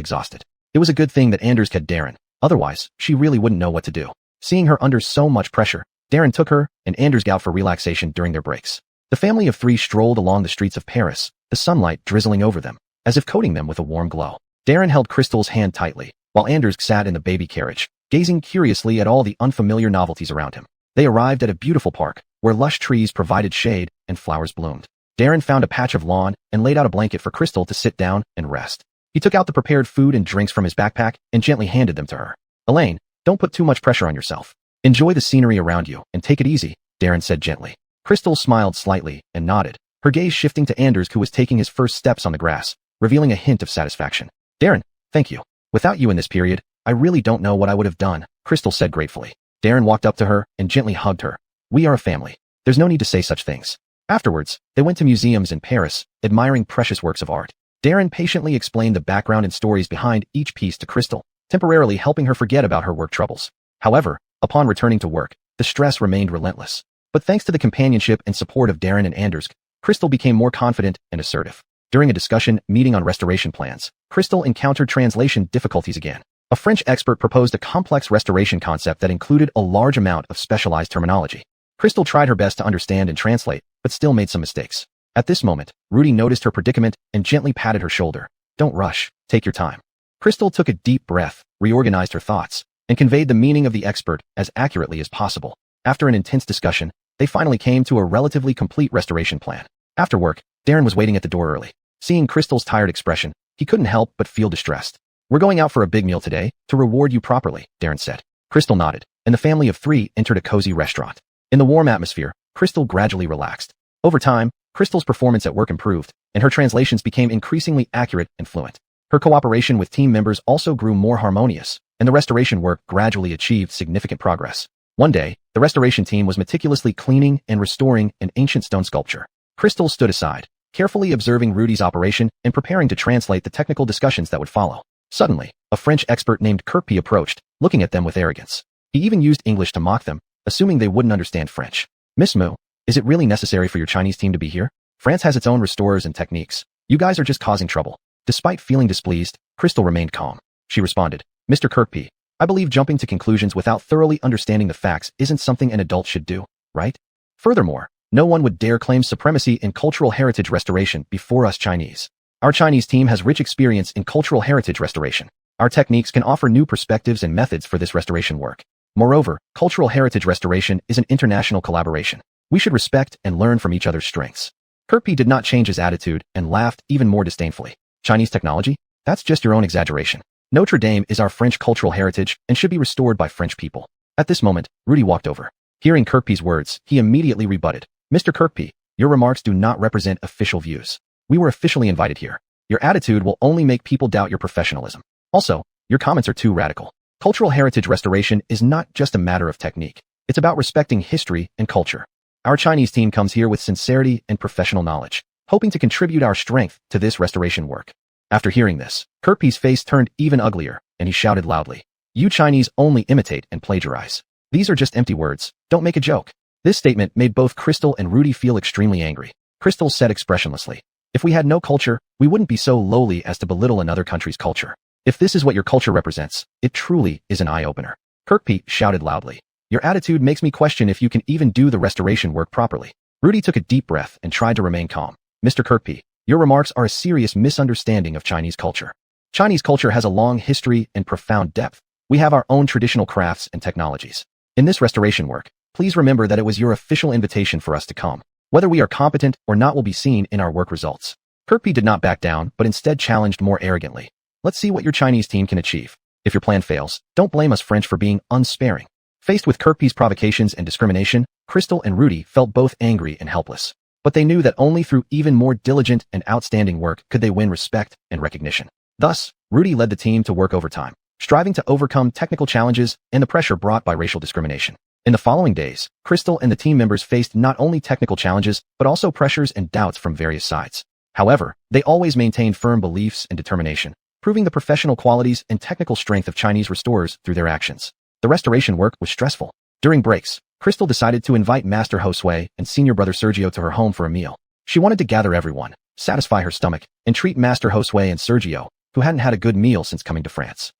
exhausted. It was a good thing that Anders had Darren, otherwise, she really wouldn't know what to do. Seeing her under so much pressure, Darren took her and Anders out for relaxation during their breaks. The family of three strolled along the streets of Paris, the sunlight drizzling over them, as if coating them with a warm glow. Darren held Crystal's hand tightly, while Anders sat in the baby carriage, gazing curiously at all the unfamiliar novelties around him. They arrived at a beautiful park, where lush trees provided shade and flowers bloomed. Darren found a patch of lawn and laid out a blanket for Crystal to sit down and rest. He took out the prepared food and drinks from his backpack and gently handed them to her. Elaine, don't put too much pressure on yourself. Enjoy the scenery around you and take it easy, Darren said gently. Crystal smiled slightly and nodded, her gaze shifting to Anders, who was taking his first steps on the grass, revealing a hint of satisfaction. Darren, thank you. Without you in this period, I really don't know what I would have done, Crystal said gratefully. Darren walked up to her and gently hugged her. We are a family. There's no need to say such things. Afterwards, they went to museums in Paris, admiring precious works of art. Darren patiently explained the background and stories behind each piece to Crystal, temporarily helping her forget about her work troubles. However, upon returning to work, the stress remained relentless. But thanks to the companionship and support of Darren and Anders, Crystal became more confident and assertive. During a discussion meeting on restoration plans, Crystal encountered translation difficulties again. A French expert proposed a complex restoration concept that included a large amount of specialized terminology. Crystal tried her best to understand and translate, but still made some mistakes. At this moment, Rudy noticed her predicament and gently patted her shoulder. Don't rush, take your time. Crystal took a deep breath, reorganized her thoughts, and conveyed the meaning of the expert as accurately as possible. After an intense discussion, they finally came to a relatively complete restoration plan. After work, Darren was waiting at the door early. Seeing Crystal's tired expression, he couldn't help but feel distressed. We're going out for a big meal today, to reward you properly, Darren said. Crystal nodded, and the family of three entered a cozy restaurant. In the warm atmosphere, Crystal gradually relaxed. Over time, Crystal's performance at work improved, and her translations became increasingly accurate and fluent. Her cooperation with team members also grew more harmonious, and the restoration work gradually achieved significant progress. One day, the restoration team was meticulously cleaning and restoring an ancient stone sculpture. Crystal stood aside, carefully observing Rudy's operation and preparing to translate the technical discussions that would follow. Suddenly, a French expert named Kirkby approached, looking at them with arrogance. He even used English to mock them, assuming they wouldn't understand French. Miss Mu, is it really necessary for your Chinese team to be here? France has its own restorers and techniques. You guys are just causing trouble. Despite feeling displeased, Crystal remained calm. She responded, Mr. Kirkby, I believe jumping to conclusions without thoroughly understanding the facts isn't something an adult should do, right? Furthermore, no one would dare claim supremacy in cultural heritage restoration before us Chinese. Our Chinese team has rich experience in cultural heritage restoration. Our techniques can offer new perspectives and methods for this restoration work. Moreover, cultural heritage restoration is an international collaboration. We should respect and learn from each other's strengths. Kirkby did not change his attitude and laughed even more disdainfully. Chinese technology? That's just your own exaggeration. Notre Dame is our French cultural heritage and should be restored by French people. At this moment, Rudy walked over. Hearing Kirkby's words, he immediately rebutted. Mr. Kirkby, your remarks do not represent official views. We were officially invited here. Your attitude will only make people doubt your professionalism. Also, your comments are too radical. Cultural heritage restoration is not just a matter of technique. It's about respecting history and culture. Our Chinese team comes here with sincerity and professional knowledge, hoping to contribute our strength to this restoration work. After hearing this, Kirkby's face turned even uglier, and he shouted loudly, You Chinese only imitate and plagiarize. These are just empty words, don't make a joke. This statement made both Crystal and Rudy feel extremely angry. Crystal said expressionlessly, If we had no culture, we wouldn't be so lowly as to belittle another country's culture. If this is what your culture represents, it truly is an eye-opener. Kirkby shouted loudly, Your attitude makes me question if you can even do the restoration work properly. Rudy took a deep breath and tried to remain calm. Mr. Kirkby, your remarks are a serious misunderstanding of Chinese culture. Chinese culture has a long history and profound depth. We have our own traditional crafts and technologies. In this restoration work, Please remember that it was your official invitation for us to come. Whether we are competent or not will be seen in our work results. Kirkby did not back down, but instead challenged more arrogantly. Let's see what your Chinese team can achieve. If your plan fails, don't blame us French for being unsparing. Faced with Kirkby's provocations and discrimination, Crystal and Rudy felt both angry and helpless. But they knew that only through even more diligent and outstanding work could they win respect and recognition. Thus, Rudy led the team to work overtime, striving to overcome technical challenges and the pressure brought by racial discrimination. In the following days, Crystal and the team members faced not only technical challenges, but also pressures and doubts from various sides. However, they always maintained firm beliefs and determination, proving the professional qualities and technical strength of Chinese restorers through their actions. The restoration work was stressful. During breaks, Crystal decided to invite Master Josue and senior brother Sergio to her home for a meal. She wanted to gather everyone, satisfy her stomach, and treat Master Josue and Sergio, who hadn't had a good meal since coming to France.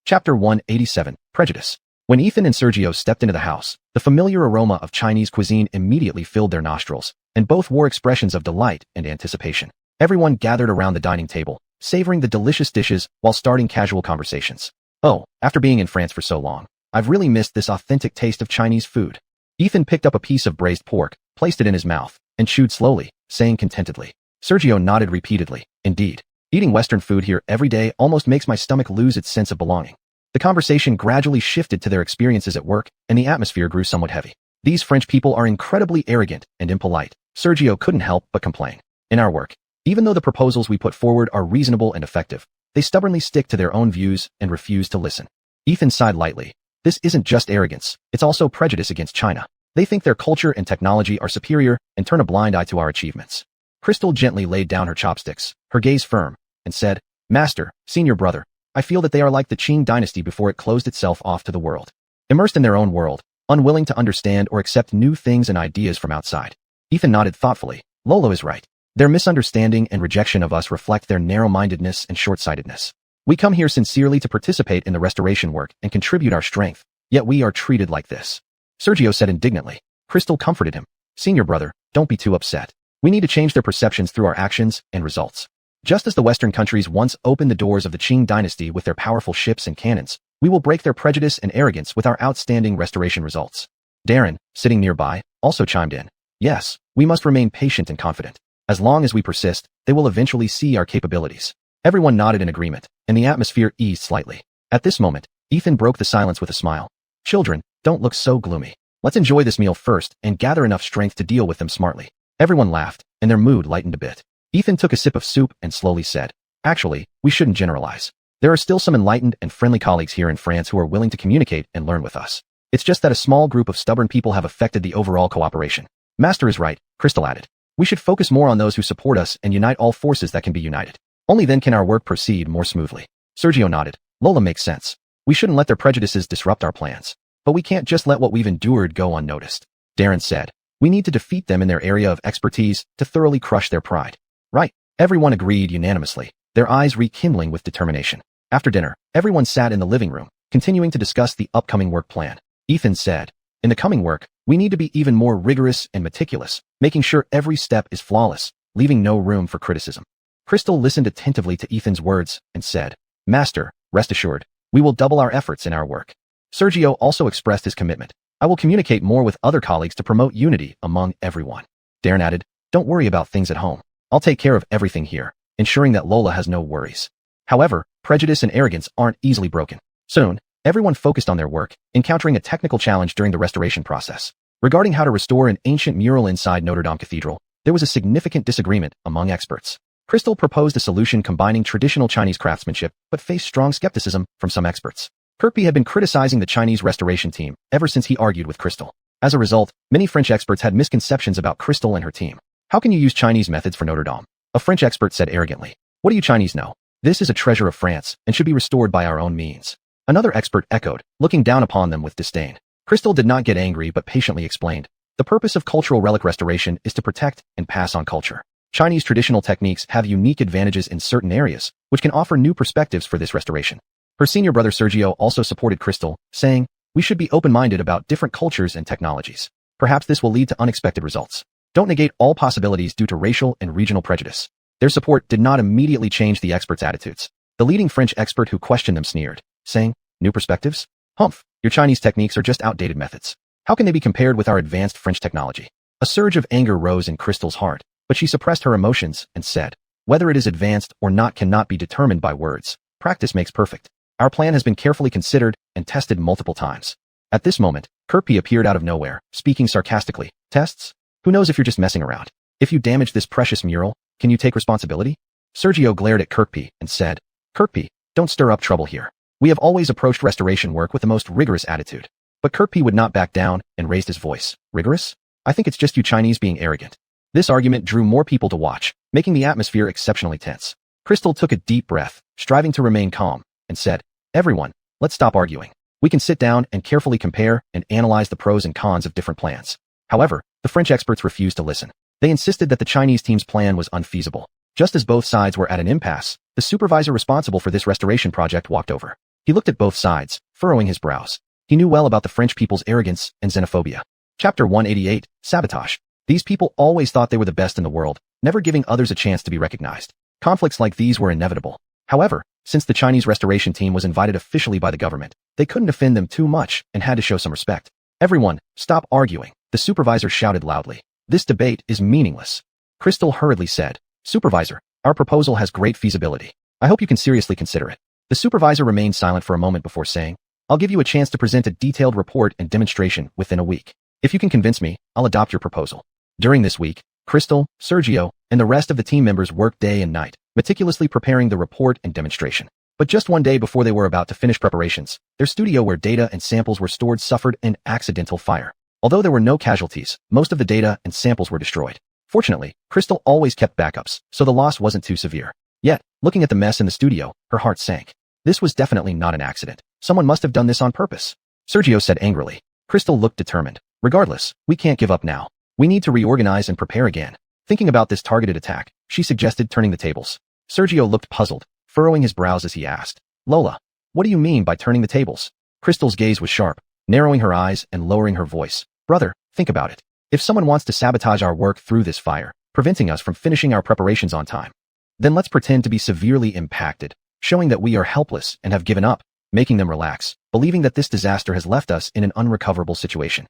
Chapter 187, Prejudice. When Ethan and Sergio stepped into the house, the familiar aroma of Chinese cuisine immediately filled their nostrils, and both wore expressions of delight and anticipation. Everyone gathered around the dining table, savoring the delicious dishes while starting casual conversations. Oh, after being in France for so long, I've really missed this authentic taste of Chinese food. Ethan picked up a piece of braised pork, placed it in his mouth, and chewed slowly, saying contentedly. Sergio nodded repeatedly. Indeed, eating Western food here every day almost makes my stomach lose its sense of belonging. The conversation gradually shifted to their experiences at work, and the atmosphere grew somewhat heavy. These French people are incredibly arrogant and impolite. Sergio couldn't help but complain. In our work, even though the proposals we put forward are reasonable and effective, they stubbornly stick to their own views and refuse to listen. Ethan sighed lightly. This isn't just arrogance, it's also prejudice against China. They think their culture and technology are superior and turn a blind eye to our achievements. Crystal gently laid down her chopsticks, her gaze firm, and said, Master, senior brother, I feel that they are like the Qing dynasty before it closed itself off to the world. Immersed in their own world, unwilling to understand or accept new things and ideas from outside. Ethan nodded thoughtfully. Lolo is right. Their misunderstanding and rejection of us reflect their narrow-mindedness and short-sightedness. We come here sincerely to participate in the restoration work and contribute our strength, yet we are treated like this. Sergio said indignantly. Crystal comforted him. Senior brother, don't be too upset. We need to change their perceptions through our actions and results. Just as the Western countries once opened the doors of the Qing dynasty with their powerful ships and cannons, we will break their prejudice and arrogance with our outstanding restoration results. Darren, sitting nearby, also chimed in. Yes, we must remain patient and confident. As long as we persist, they will eventually see our capabilities. Everyone nodded in agreement, and the atmosphere eased slightly. At this moment, Ethan broke the silence with a smile. Children, don't look so gloomy. Let's enjoy this meal first and gather enough strength to deal with them smartly. Everyone laughed, and their mood lightened a bit. Ethan took a sip of soup and slowly said, Actually, we shouldn't generalize. There are still some enlightened and friendly colleagues here in France who are willing to communicate and learn with us. It's just that a small group of stubborn people have affected the overall cooperation. Master is right, Crystal added. We should focus more on those who support us and unite all forces that can be united. Only then can our work proceed more smoothly. Sergio nodded. Lola makes sense. We shouldn't let their prejudices disrupt our plans. But we can't just let what we've endured go unnoticed. Darren said. We need to defeat them in their area of expertise to thoroughly crush their pride. Right. Everyone agreed unanimously, their eyes rekindling with determination. After dinner, everyone sat in the living room, continuing to discuss the upcoming work plan. Ethan said, in the coming work, we need to be even more rigorous and meticulous, making sure every step is flawless, leaving no room for criticism. Crystal listened attentively to Ethan's words and said, Master, rest assured, we will double our efforts in our work. Sergio also expressed his commitment. I will communicate more with other colleagues to promote unity among everyone. Darren added, don't worry about things at home. I'll take care of everything here, ensuring that Lola has no worries. However, prejudice and arrogance aren't easily broken. Soon, everyone focused on their work, encountering a technical challenge during the restoration process. Regarding how to restore an ancient mural inside Notre Dame Cathedral, there was a significant disagreement among experts. Crystal proposed a solution combining traditional Chinese craftsmanship, but faced strong skepticism from some experts. Kirkby had been criticizing the Chinese restoration team ever since he argued with Crystal. As a result, many French experts had misconceptions about Crystal and her team. How can you use Chinese methods for Notre Dame? A French expert said arrogantly. What do you Chinese know? This is a treasure of France and should be restored by our own means. Another expert echoed, looking down upon them with disdain. Crystal did not get angry but patiently explained. The purpose of cultural relic restoration is to protect and pass on culture. Chinese traditional techniques have unique advantages in certain areas, which can offer new perspectives for this restoration. Her senior brother Sergio also supported Crystal, saying, we should be open-minded about different cultures and technologies. Perhaps this will lead to unexpected results. Don't negate all possibilities due to racial and regional prejudice. Their support did not immediately change the experts' attitudes. The leading French expert who questioned them sneered, saying, new perspectives? Humph, your Chinese techniques are just outdated methods. How can they be compared with our advanced French technology? A surge of anger rose in Crystal's heart, but she suppressed her emotions and said, whether it is advanced or not cannot be determined by words. Practice makes perfect. Our plan has been carefully considered and tested multiple times. At this moment, Kirkby appeared out of nowhere, speaking sarcastically. Tests? Who knows if you're just messing around? If you damage this precious mural, can you take responsibility? Sergio glared at Kirkby and said, Kirkby, don't stir up trouble here. We have always approached restoration work with the most rigorous attitude. But Kirkby would not back down and raised his voice. Rigorous? I think it's just you Chinese being arrogant. This argument drew more people to watch, making the atmosphere exceptionally tense. Crystal took a deep breath, striving to remain calm, and said, everyone, let's stop arguing. We can sit down and carefully compare and analyze the pros and cons of different plans. However, the French experts refused to listen. They insisted that the Chinese team's plan was unfeasible. Just as both sides were at an impasse, the supervisor responsible for this restoration project walked over. He looked at both sides, furrowing his brows. He knew well about the French people's arrogance and xenophobia. Chapter 188, Sabotage. These people always thought they were the best in the world, never giving others a chance to be recognized. Conflicts like these were inevitable. However, since the Chinese restoration team was invited officially by the government, they couldn't offend them too much and had to show some respect. Everyone, stop arguing, the supervisor shouted loudly. This debate is meaningless. Crystal hurriedly said, Supervisor, our proposal has great feasibility. I hope you can seriously consider it. The supervisor remained silent for a moment before saying, I'll give you a chance to present a detailed report and demonstration within a week. If you can convince me, I'll adopt your proposal. During this week, Crystal, Sergio, and the rest of the team members worked day and night, meticulously preparing the report and demonstration. But just one day before they were about to finish preparations, their studio where data and samples were stored suffered an accidental fire. Although there were no casualties, most of the data and samples were destroyed. Fortunately, Crystal always kept backups, so the loss wasn't too severe. Yet, looking at the mess in the studio, her heart sank. This was definitely not an accident. Someone must have done this on purpose. Sergio said angrily. Crystal looked determined. Regardless, we can't give up now. We need to reorganize and prepare again. Thinking about this targeted attack, she suggested turning the tables. Sergio looked puzzled, furrowing his brows as he asked, Lola, what do you mean by turning the tables? Crystal's gaze was sharp, narrowing her eyes and lowering her voice. Brother, think about it. If someone wants to sabotage our work through this fire, preventing us from finishing our preparations on time, then let's pretend to be severely impacted, showing that we are helpless and have given up, making them relax, believing that this disaster has left us in an unrecoverable situation.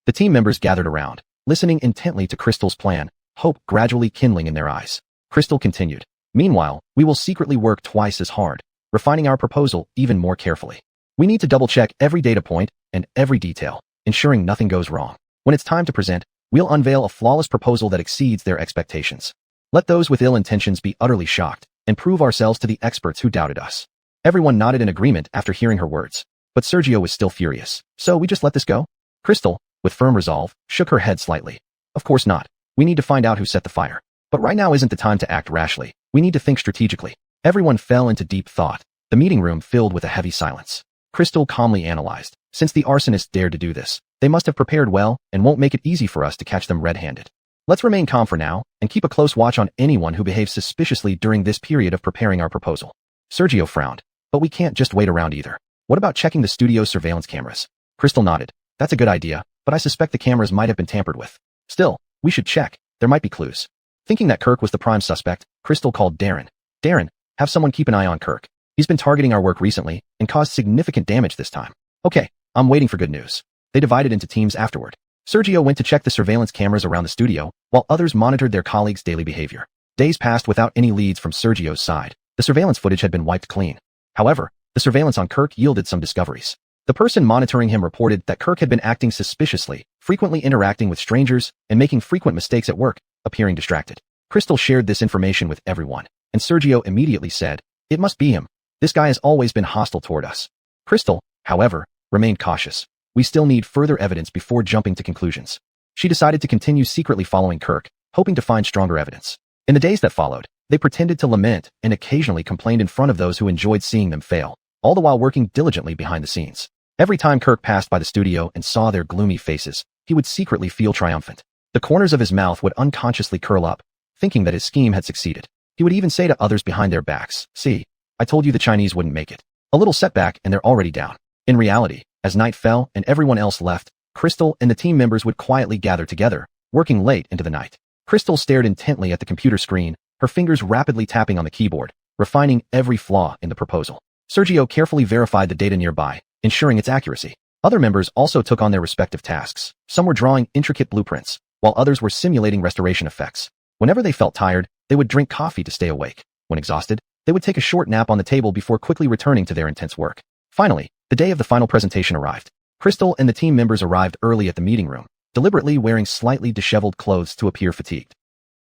The team members gathered around, listening intently to Crystal's plan, hope gradually kindling in their eyes. Crystal continued. Meanwhile, we will secretly work twice as hard, refining our proposal even more carefully. We need to double-check every data point and every detail, ensuring nothing goes wrong. When it's time to present, we'll unveil a flawless proposal that exceeds their expectations. Let those with ill intentions be utterly shocked, and prove ourselves to the experts who doubted us. Everyone nodded in agreement after hearing her words, but Sergio was still furious. So we just let this go? Crystal, with firm resolve, shook her head slightly. Of course not. We need to find out who set the fire. But right now isn't the time to act rashly. We need to think strategically. Everyone fell into deep thought, the meeting room filled with a heavy silence. Crystal calmly analyzed. Since the arsonists dared to do this, they must have prepared well and won't make it easy for us to catch them red-handed. Let's remain calm for now and keep a close watch on anyone who behaves suspiciously during this period of preparing our proposal. Sergio frowned. But we can't just wait around either. What about checking the studio's surveillance cameras? Crystal nodded. That's a good idea, but I suspect the cameras might have been tampered with. Still, we should check. There might be clues. Thinking that Kirk was the prime suspect, Crystal called Darren. Darren, have someone keep an eye on Kirk. He's been targeting our work recently and caused significant damage this time. Okay, I'm waiting for good news. They divided into teams afterward. Sergio went to check the surveillance cameras around the studio, while others monitored their colleagues' daily behavior. Days passed without any leads from Sergio's side. The surveillance footage had been wiped clean. However, the surveillance on Kirk yielded some discoveries. The person monitoring him reported that Kirk had been acting suspiciously, frequently interacting with strangers, and making frequent mistakes at work, appearing distracted. Crystal shared this information with everyone, and Sergio immediately said, It must be him. This guy has always been hostile toward us. Crystal, however, remained cautious. We still need further evidence before jumping to conclusions. She decided to continue secretly following Kirk, hoping to find stronger evidence. In the days that followed, they pretended to lament and occasionally complained in front of those who enjoyed seeing them fail, all the while working diligently behind the scenes. Every time Kirk passed by the studio and saw their gloomy faces, he would secretly feel triumphant. The corners of his mouth would unconsciously curl up, thinking that his scheme had succeeded. He would even say to others behind their backs, See, I told you the Chinese wouldn't make it. A little setback and they're already down. In reality, as night fell and everyone else left, Crystal and the team members would quietly gather together, working late into the night. Crystal stared intently at the computer screen, her fingers rapidly tapping on the keyboard, refining every flaw in the proposal. Sergio carefully verified the data nearby, ensuring its accuracy. Other members also took on their respective tasks. Some were drawing intricate blueprints, while others were simulating restoration effects. Whenever they felt tired, they would drink coffee to stay awake. When exhausted, they would take a short nap on the table before quickly returning to their intense work. Finally, the day of the final presentation arrived. Crystal and the team members arrived early at the meeting room, deliberately wearing slightly disheveled clothes to appear fatigued.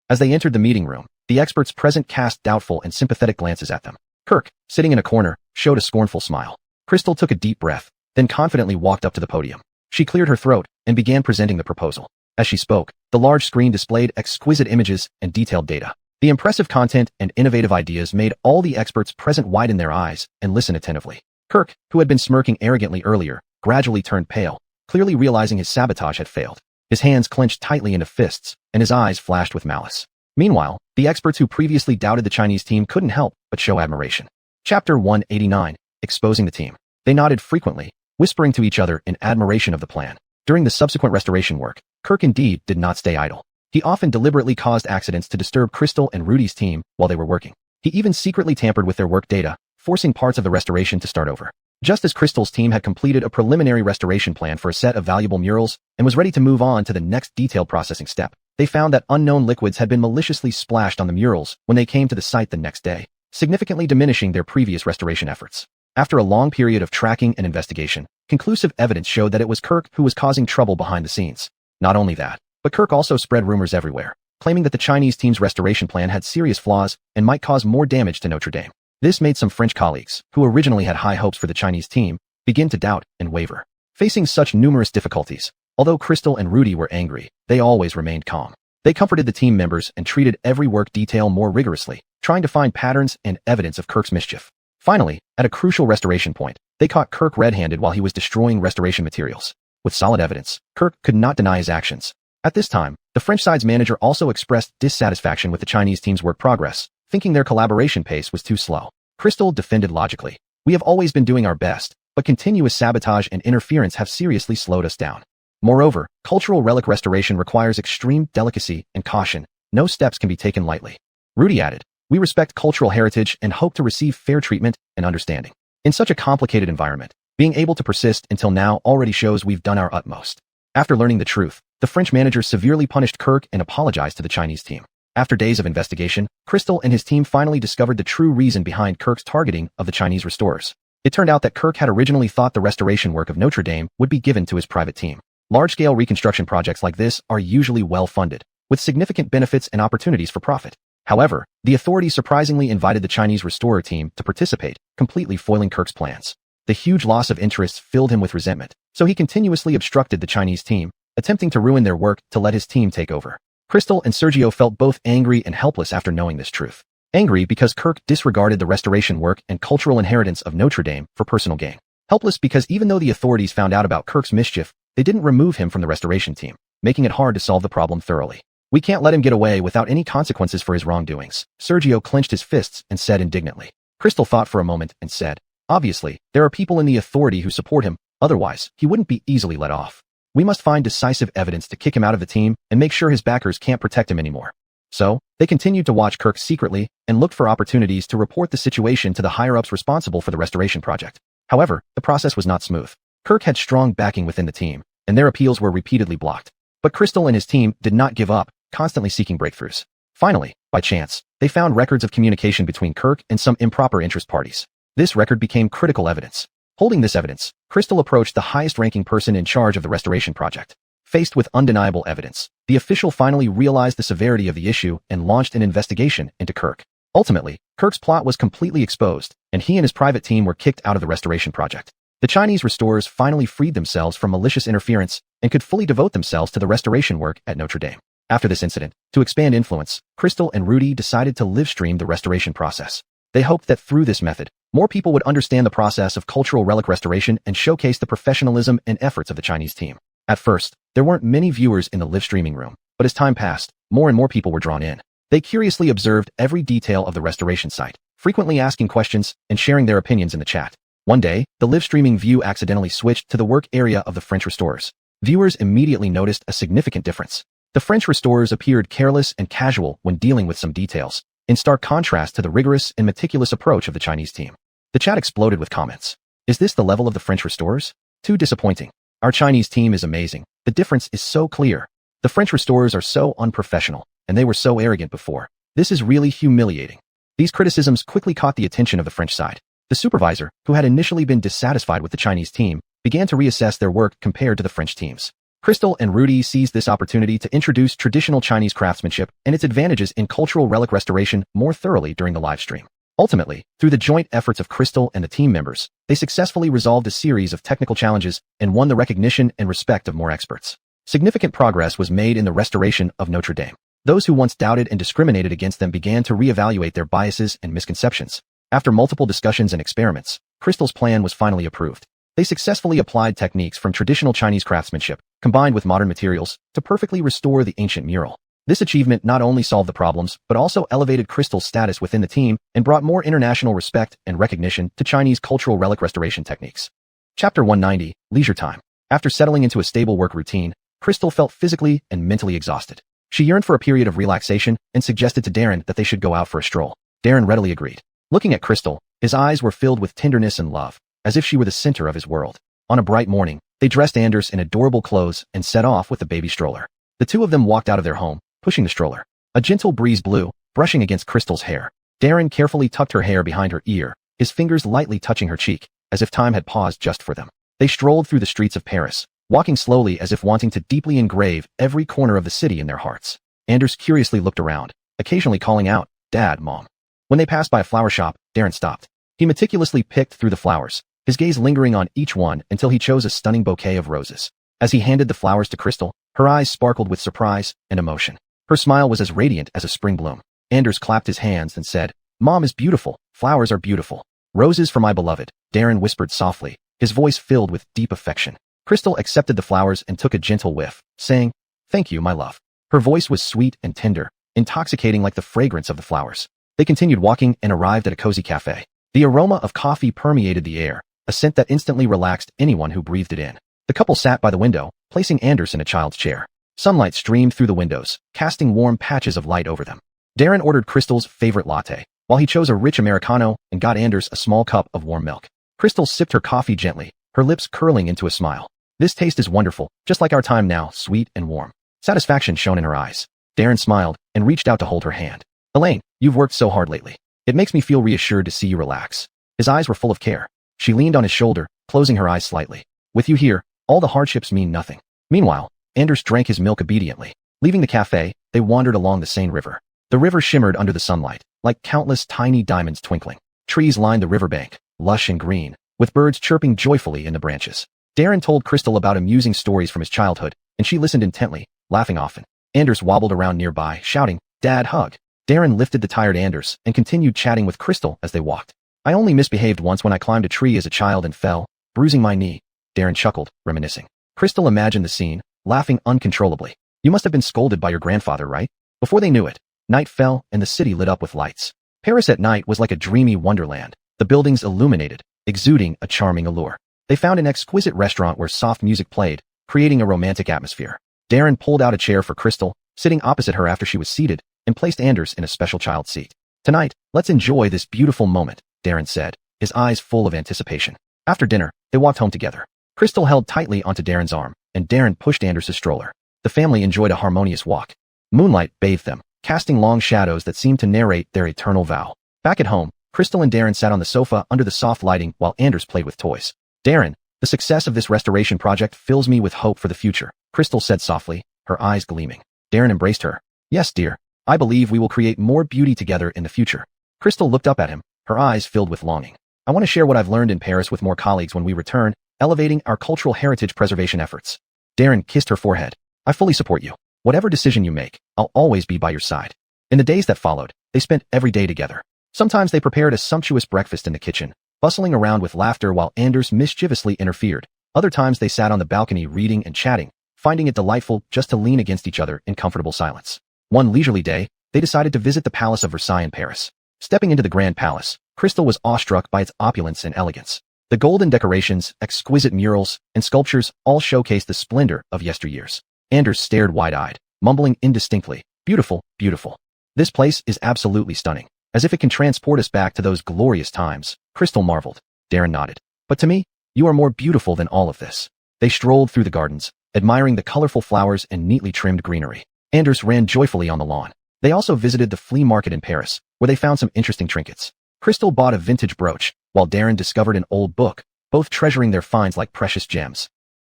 As they entered the meeting room, the experts present cast doubtful and sympathetic glances at them. Kirk, sitting in a corner, showed a scornful smile. Crystal took a deep breath, then confidently walked up to the podium. She cleared her throat and began presenting the proposal. As she spoke, the large screen displayed exquisite images and detailed data. The impressive content and innovative ideas made all the experts present widen their eyes and listen attentively. Kirk, who had been smirking arrogantly earlier, gradually turned pale, clearly realizing his sabotage had failed. His hands clenched tightly into fists, and his eyes flashed with malice. Meanwhile, the experts who previously doubted the Chinese team couldn't help but show admiration. Chapter 189, Exposing the Team. They nodded frequently, whispering to each other in admiration of the plan. During the subsequent restoration work, Kirk indeed did not stay idle. He often deliberately caused accidents to disturb Crystal and Rudy's team while they were working. He even secretly tampered with their work data, forcing parts of the restoration to start over. Just as Crystal's team had completed a preliminary restoration plan for a set of valuable murals and was ready to move on to the next detailed processing step, they found that unknown liquids had been maliciously splashed on the murals when they came to the site the next day, significantly diminishing their previous restoration efforts. After a long period of tracking and investigation, conclusive evidence showed that it was Kirk who was causing trouble behind the scenes. Not only that, but Kirk also spread rumors everywhere, claiming that the Chinese team's restoration plan had serious flaws and might cause more damage to Notre Dame. This made some French colleagues, who originally had high hopes for the Chinese team, begin to doubt and waver. Facing such numerous difficulties, although Crystal and Rudy were angry, they always remained calm. They comforted the team members and treated every work detail more rigorously, trying to find patterns and evidence of Kirk's mischief. Finally, at a crucial restoration point, they caught Kirk red-handed while he was destroying restoration materials. With solid evidence, Kirk could not deny his actions. At this time, the French side's manager also expressed dissatisfaction with the Chinese team's work progress, thinking their collaboration pace was too slow. Crystal defended logically. We have always been doing our best, but continuous sabotage and interference have seriously slowed us down. Moreover, cultural relic restoration requires extreme delicacy and caution. No steps can be taken lightly. Rudy added, we respect cultural heritage and hope to receive fair treatment and understanding. In such a complicated environment, being able to persist until now already shows we've done our utmost. After learning the truth, the French manager severely punished Kirk and apologized to the Chinese team. After days of investigation, Crystal and his team finally discovered the true reason behind Kirk's targeting of the Chinese restorers. It turned out that Kirk had originally thought the restoration work of Notre Dame would be given to his private team. Large-scale reconstruction projects like this are usually well-funded, with significant benefits and opportunities for profit. However, the authorities surprisingly invited the Chinese restorer team to participate, completely foiling Kirk's plans. The huge loss of interest filled him with resentment, so he continuously obstructed the Chinese team, attempting to ruin their work to let his team take over. Crystal and Sergio felt both angry and helpless after knowing this truth. Angry because Kirk disregarded the restoration work and cultural inheritance of Notre Dame for personal gain. Helpless because even though the authorities found out about Kirk's mischief, they didn't remove him from the restoration team, making it hard to solve the problem thoroughly. We can't let him get away without any consequences for his wrongdoings. Sergio clenched his fists and said indignantly. Crystal thought for a moment and said, obviously, there are people in the authority who support him, otherwise, he wouldn't be easily let off. We must find decisive evidence to kick him out of the team and make sure his backers can't protect him anymore. So, they continued to watch Kirk secretly and looked for opportunities to report the situation to the higher-ups responsible for the restoration project. However, the process was not smooth. Kirk had strong backing within the team, and their appeals were repeatedly blocked. But Crystal and his team did not give up, constantly seeking breakthroughs. Finally, by chance, they found records of communication between Kirk and some improper interest parties. This record became critical evidence. Holding this evidence, Crystal approached the highest-ranking person in charge of the restoration project. Faced with undeniable evidence, the official finally realized the severity of the issue and launched an investigation into Kirk. Ultimately, Kirk's plot was completely exposed, and he and his private team were kicked out of the restoration project. The Chinese restorers finally freed themselves from malicious interference and could fully devote themselves to the restoration work at Notre Dame. After this incident, to expand influence, Crystal and Rudy decided to live-stream the restoration process. They hoped that through this method, more people would understand the process of cultural relic restoration and showcase the professionalism and efforts of the Chinese team. At first, there weren't many viewers in the live-streaming room, but as time passed, more and more people were drawn in. They curiously observed every detail of the restoration site, frequently asking questions and sharing their opinions in the chat. One day, the live-streaming view accidentally switched to the work area of the French restorers. Viewers immediately noticed a significant difference. The French restorers appeared careless and casual when dealing with some details, in stark contrast to the rigorous and meticulous approach of the Chinese team. The chat exploded with comments. Is this the level of the French restorers? Too disappointing. Our Chinese team is amazing. The difference is so clear. The French restorers are so unprofessional, and they were so arrogant before. This is really humiliating. These criticisms quickly caught the attention of the French side. The supervisor, who had initially been dissatisfied with the Chinese team, began to reassess their work compared to the French teams. Crystal and Rudy seized this opportunity to introduce traditional Chinese craftsmanship and its advantages in cultural relic restoration more thoroughly during the live stream. Ultimately, through the joint efforts of Crystal and the team members, they successfully resolved a series of technical challenges and won the recognition and respect of more experts. Significant progress was made in the restoration of Notre Dame. Those who once doubted and discriminated against them began to reevaluate their biases and misconceptions. After multiple discussions and experiments, Crystal's plan was finally approved. They successfully applied techniques from traditional Chinese craftsmanship, combined with modern materials, to perfectly restore the ancient mural. This achievement not only solved the problems, but also elevated Crystal's status within the team and brought more international respect and recognition to Chinese cultural relic restoration techniques. Chapter 190, Leisure Time. After settling into a stable work routine, Crystal felt physically and mentally exhausted. She yearned for a period of relaxation and suggested to Darren that they should go out for a stroll. Darren readily agreed. Looking at Crystal, his eyes were filled with tenderness and love, as if she were the center of his world. On a bright morning, they dressed Anders in adorable clothes and set off with the baby stroller. The two of them walked out of their home, pushing the stroller. A gentle breeze blew, brushing against Crystal's hair. Darren carefully tucked her hair behind her ear, his fingers lightly touching her cheek, as if time had paused just for them. They strolled through the streets of Paris, walking slowly as if wanting to deeply engrave every corner of the city in their hearts. Anders curiously looked around, occasionally calling out, "Dad, Mom." When they passed by a flower shop, Darren stopped. He meticulously picked through the flowers, his gaze lingering on each one until he chose a stunning bouquet of roses. As he handed the flowers to Crystal, her eyes sparkled with surprise and emotion. Her smile was as radiant as a spring bloom. Anders clapped his hands and said, "Mom is beautiful. Flowers are beautiful. Roses for my beloved," Darren whispered softly, his voice filled with deep affection. Crystal accepted the flowers and took a gentle whiff, saying, "Thank you, my love." Her voice was sweet and tender, intoxicating like the fragrance of the flowers. They continued walking and arrived at a cozy cafe. The aroma of coffee permeated the air, a scent that instantly relaxed anyone who breathed it in. The couple sat by the window, placing Anders in a child's chair. Sunlight streamed through the windows, casting warm patches of light over them. Darren ordered Crystal's favorite latte, while he chose a rich Americano and got Anders a small cup of warm milk. Crystal sipped her coffee gently, her lips curling into a smile. "This taste is wonderful, just like our time now, sweet and warm." Satisfaction shone in her eyes. Darren smiled and reached out to hold her hand. "Elaine, you've worked so hard lately. It makes me feel reassured to see you relax." His eyes were full of care. She leaned on his shoulder, closing her eyes slightly. "With you here, all the hardships mean nothing." Meanwhile, Anders drank his milk obediently. Leaving the cafe, they wandered along the Seine River. The river shimmered under the sunlight, like countless tiny diamonds twinkling. Trees lined the riverbank, lush and green, with birds chirping joyfully in the branches. Darren told Crystal about amusing stories from his childhood, and she listened intently, laughing often. Anders wobbled around nearby, shouting, "Dad, hug." Darren lifted the tired Anders and continued chatting with Crystal as they walked. "I only misbehaved once when I climbed a tree as a child and fell, bruising my knee." Darren chuckled, reminiscing. Crystal imagined the scene, laughing uncontrollably. "You must have been scolded by your grandfather, right?" Before they knew it, night fell and the city lit up with lights. Paris at night was like a dreamy wonderland, the buildings illuminated, exuding a charming allure. They found an exquisite restaurant where soft music played, creating a romantic atmosphere. Darren pulled out a chair for Crystal, sitting opposite her after she was seated, and placed Anders in a special child seat. "Tonight, let's enjoy this beautiful moment," Darren said, his eyes full of anticipation. After dinner, they walked home together. Crystal held tightly onto Darren's arm, and Darren pushed Anders' stroller. The family enjoyed a harmonious walk. Moonlight bathed them, casting long shadows that seemed to narrate their eternal vow. Back at home, Crystal and Darren sat on the sofa under the soft lighting while Anders played with toys. "Darren, the success of this restoration project fills me with hope for the future," Crystal said softly, her eyes gleaming. Darren embraced her. "Yes, dear. I believe we will create more beauty together in the future." Crystal looked up at him, her eyes filled with longing. "I want to share what I've learned in Paris with more colleagues when we return, elevating our cultural heritage preservation efforts." Darren kissed her forehead. "I fully support you. Whatever decision you make, I'll always be by your side." In the days that followed, they spent every day together. Sometimes they prepared a sumptuous breakfast in the kitchen, bustling around with laughter while Anders mischievously interfered. Other times they sat on the balcony reading and chatting, finding it delightful just to lean against each other in comfortable silence. One leisurely day, they decided to visit the Palace of Versailles in Paris. Stepping into the Grand Palace, Crystal was awestruck by its opulence and elegance. The golden decorations, exquisite murals, and sculptures all showcased the splendor of yesteryears. Anders stared wide-eyed, mumbling indistinctly, "Beautiful, beautiful. This place is absolutely stunning. As if it can transport us back to those glorious times." Crystal marveled. Darren nodded. "But to me, You are more beautiful than all of this. They strolled through the gardens, admiring the colorful flowers and neatly trimmed greenery. Anders ran joyfully on the lawn. They also visited the flea market in Paris, where they found some interesting trinkets. Crystal bought a vintage brooch, while Darren discovered an old book, both treasuring their finds like precious gems.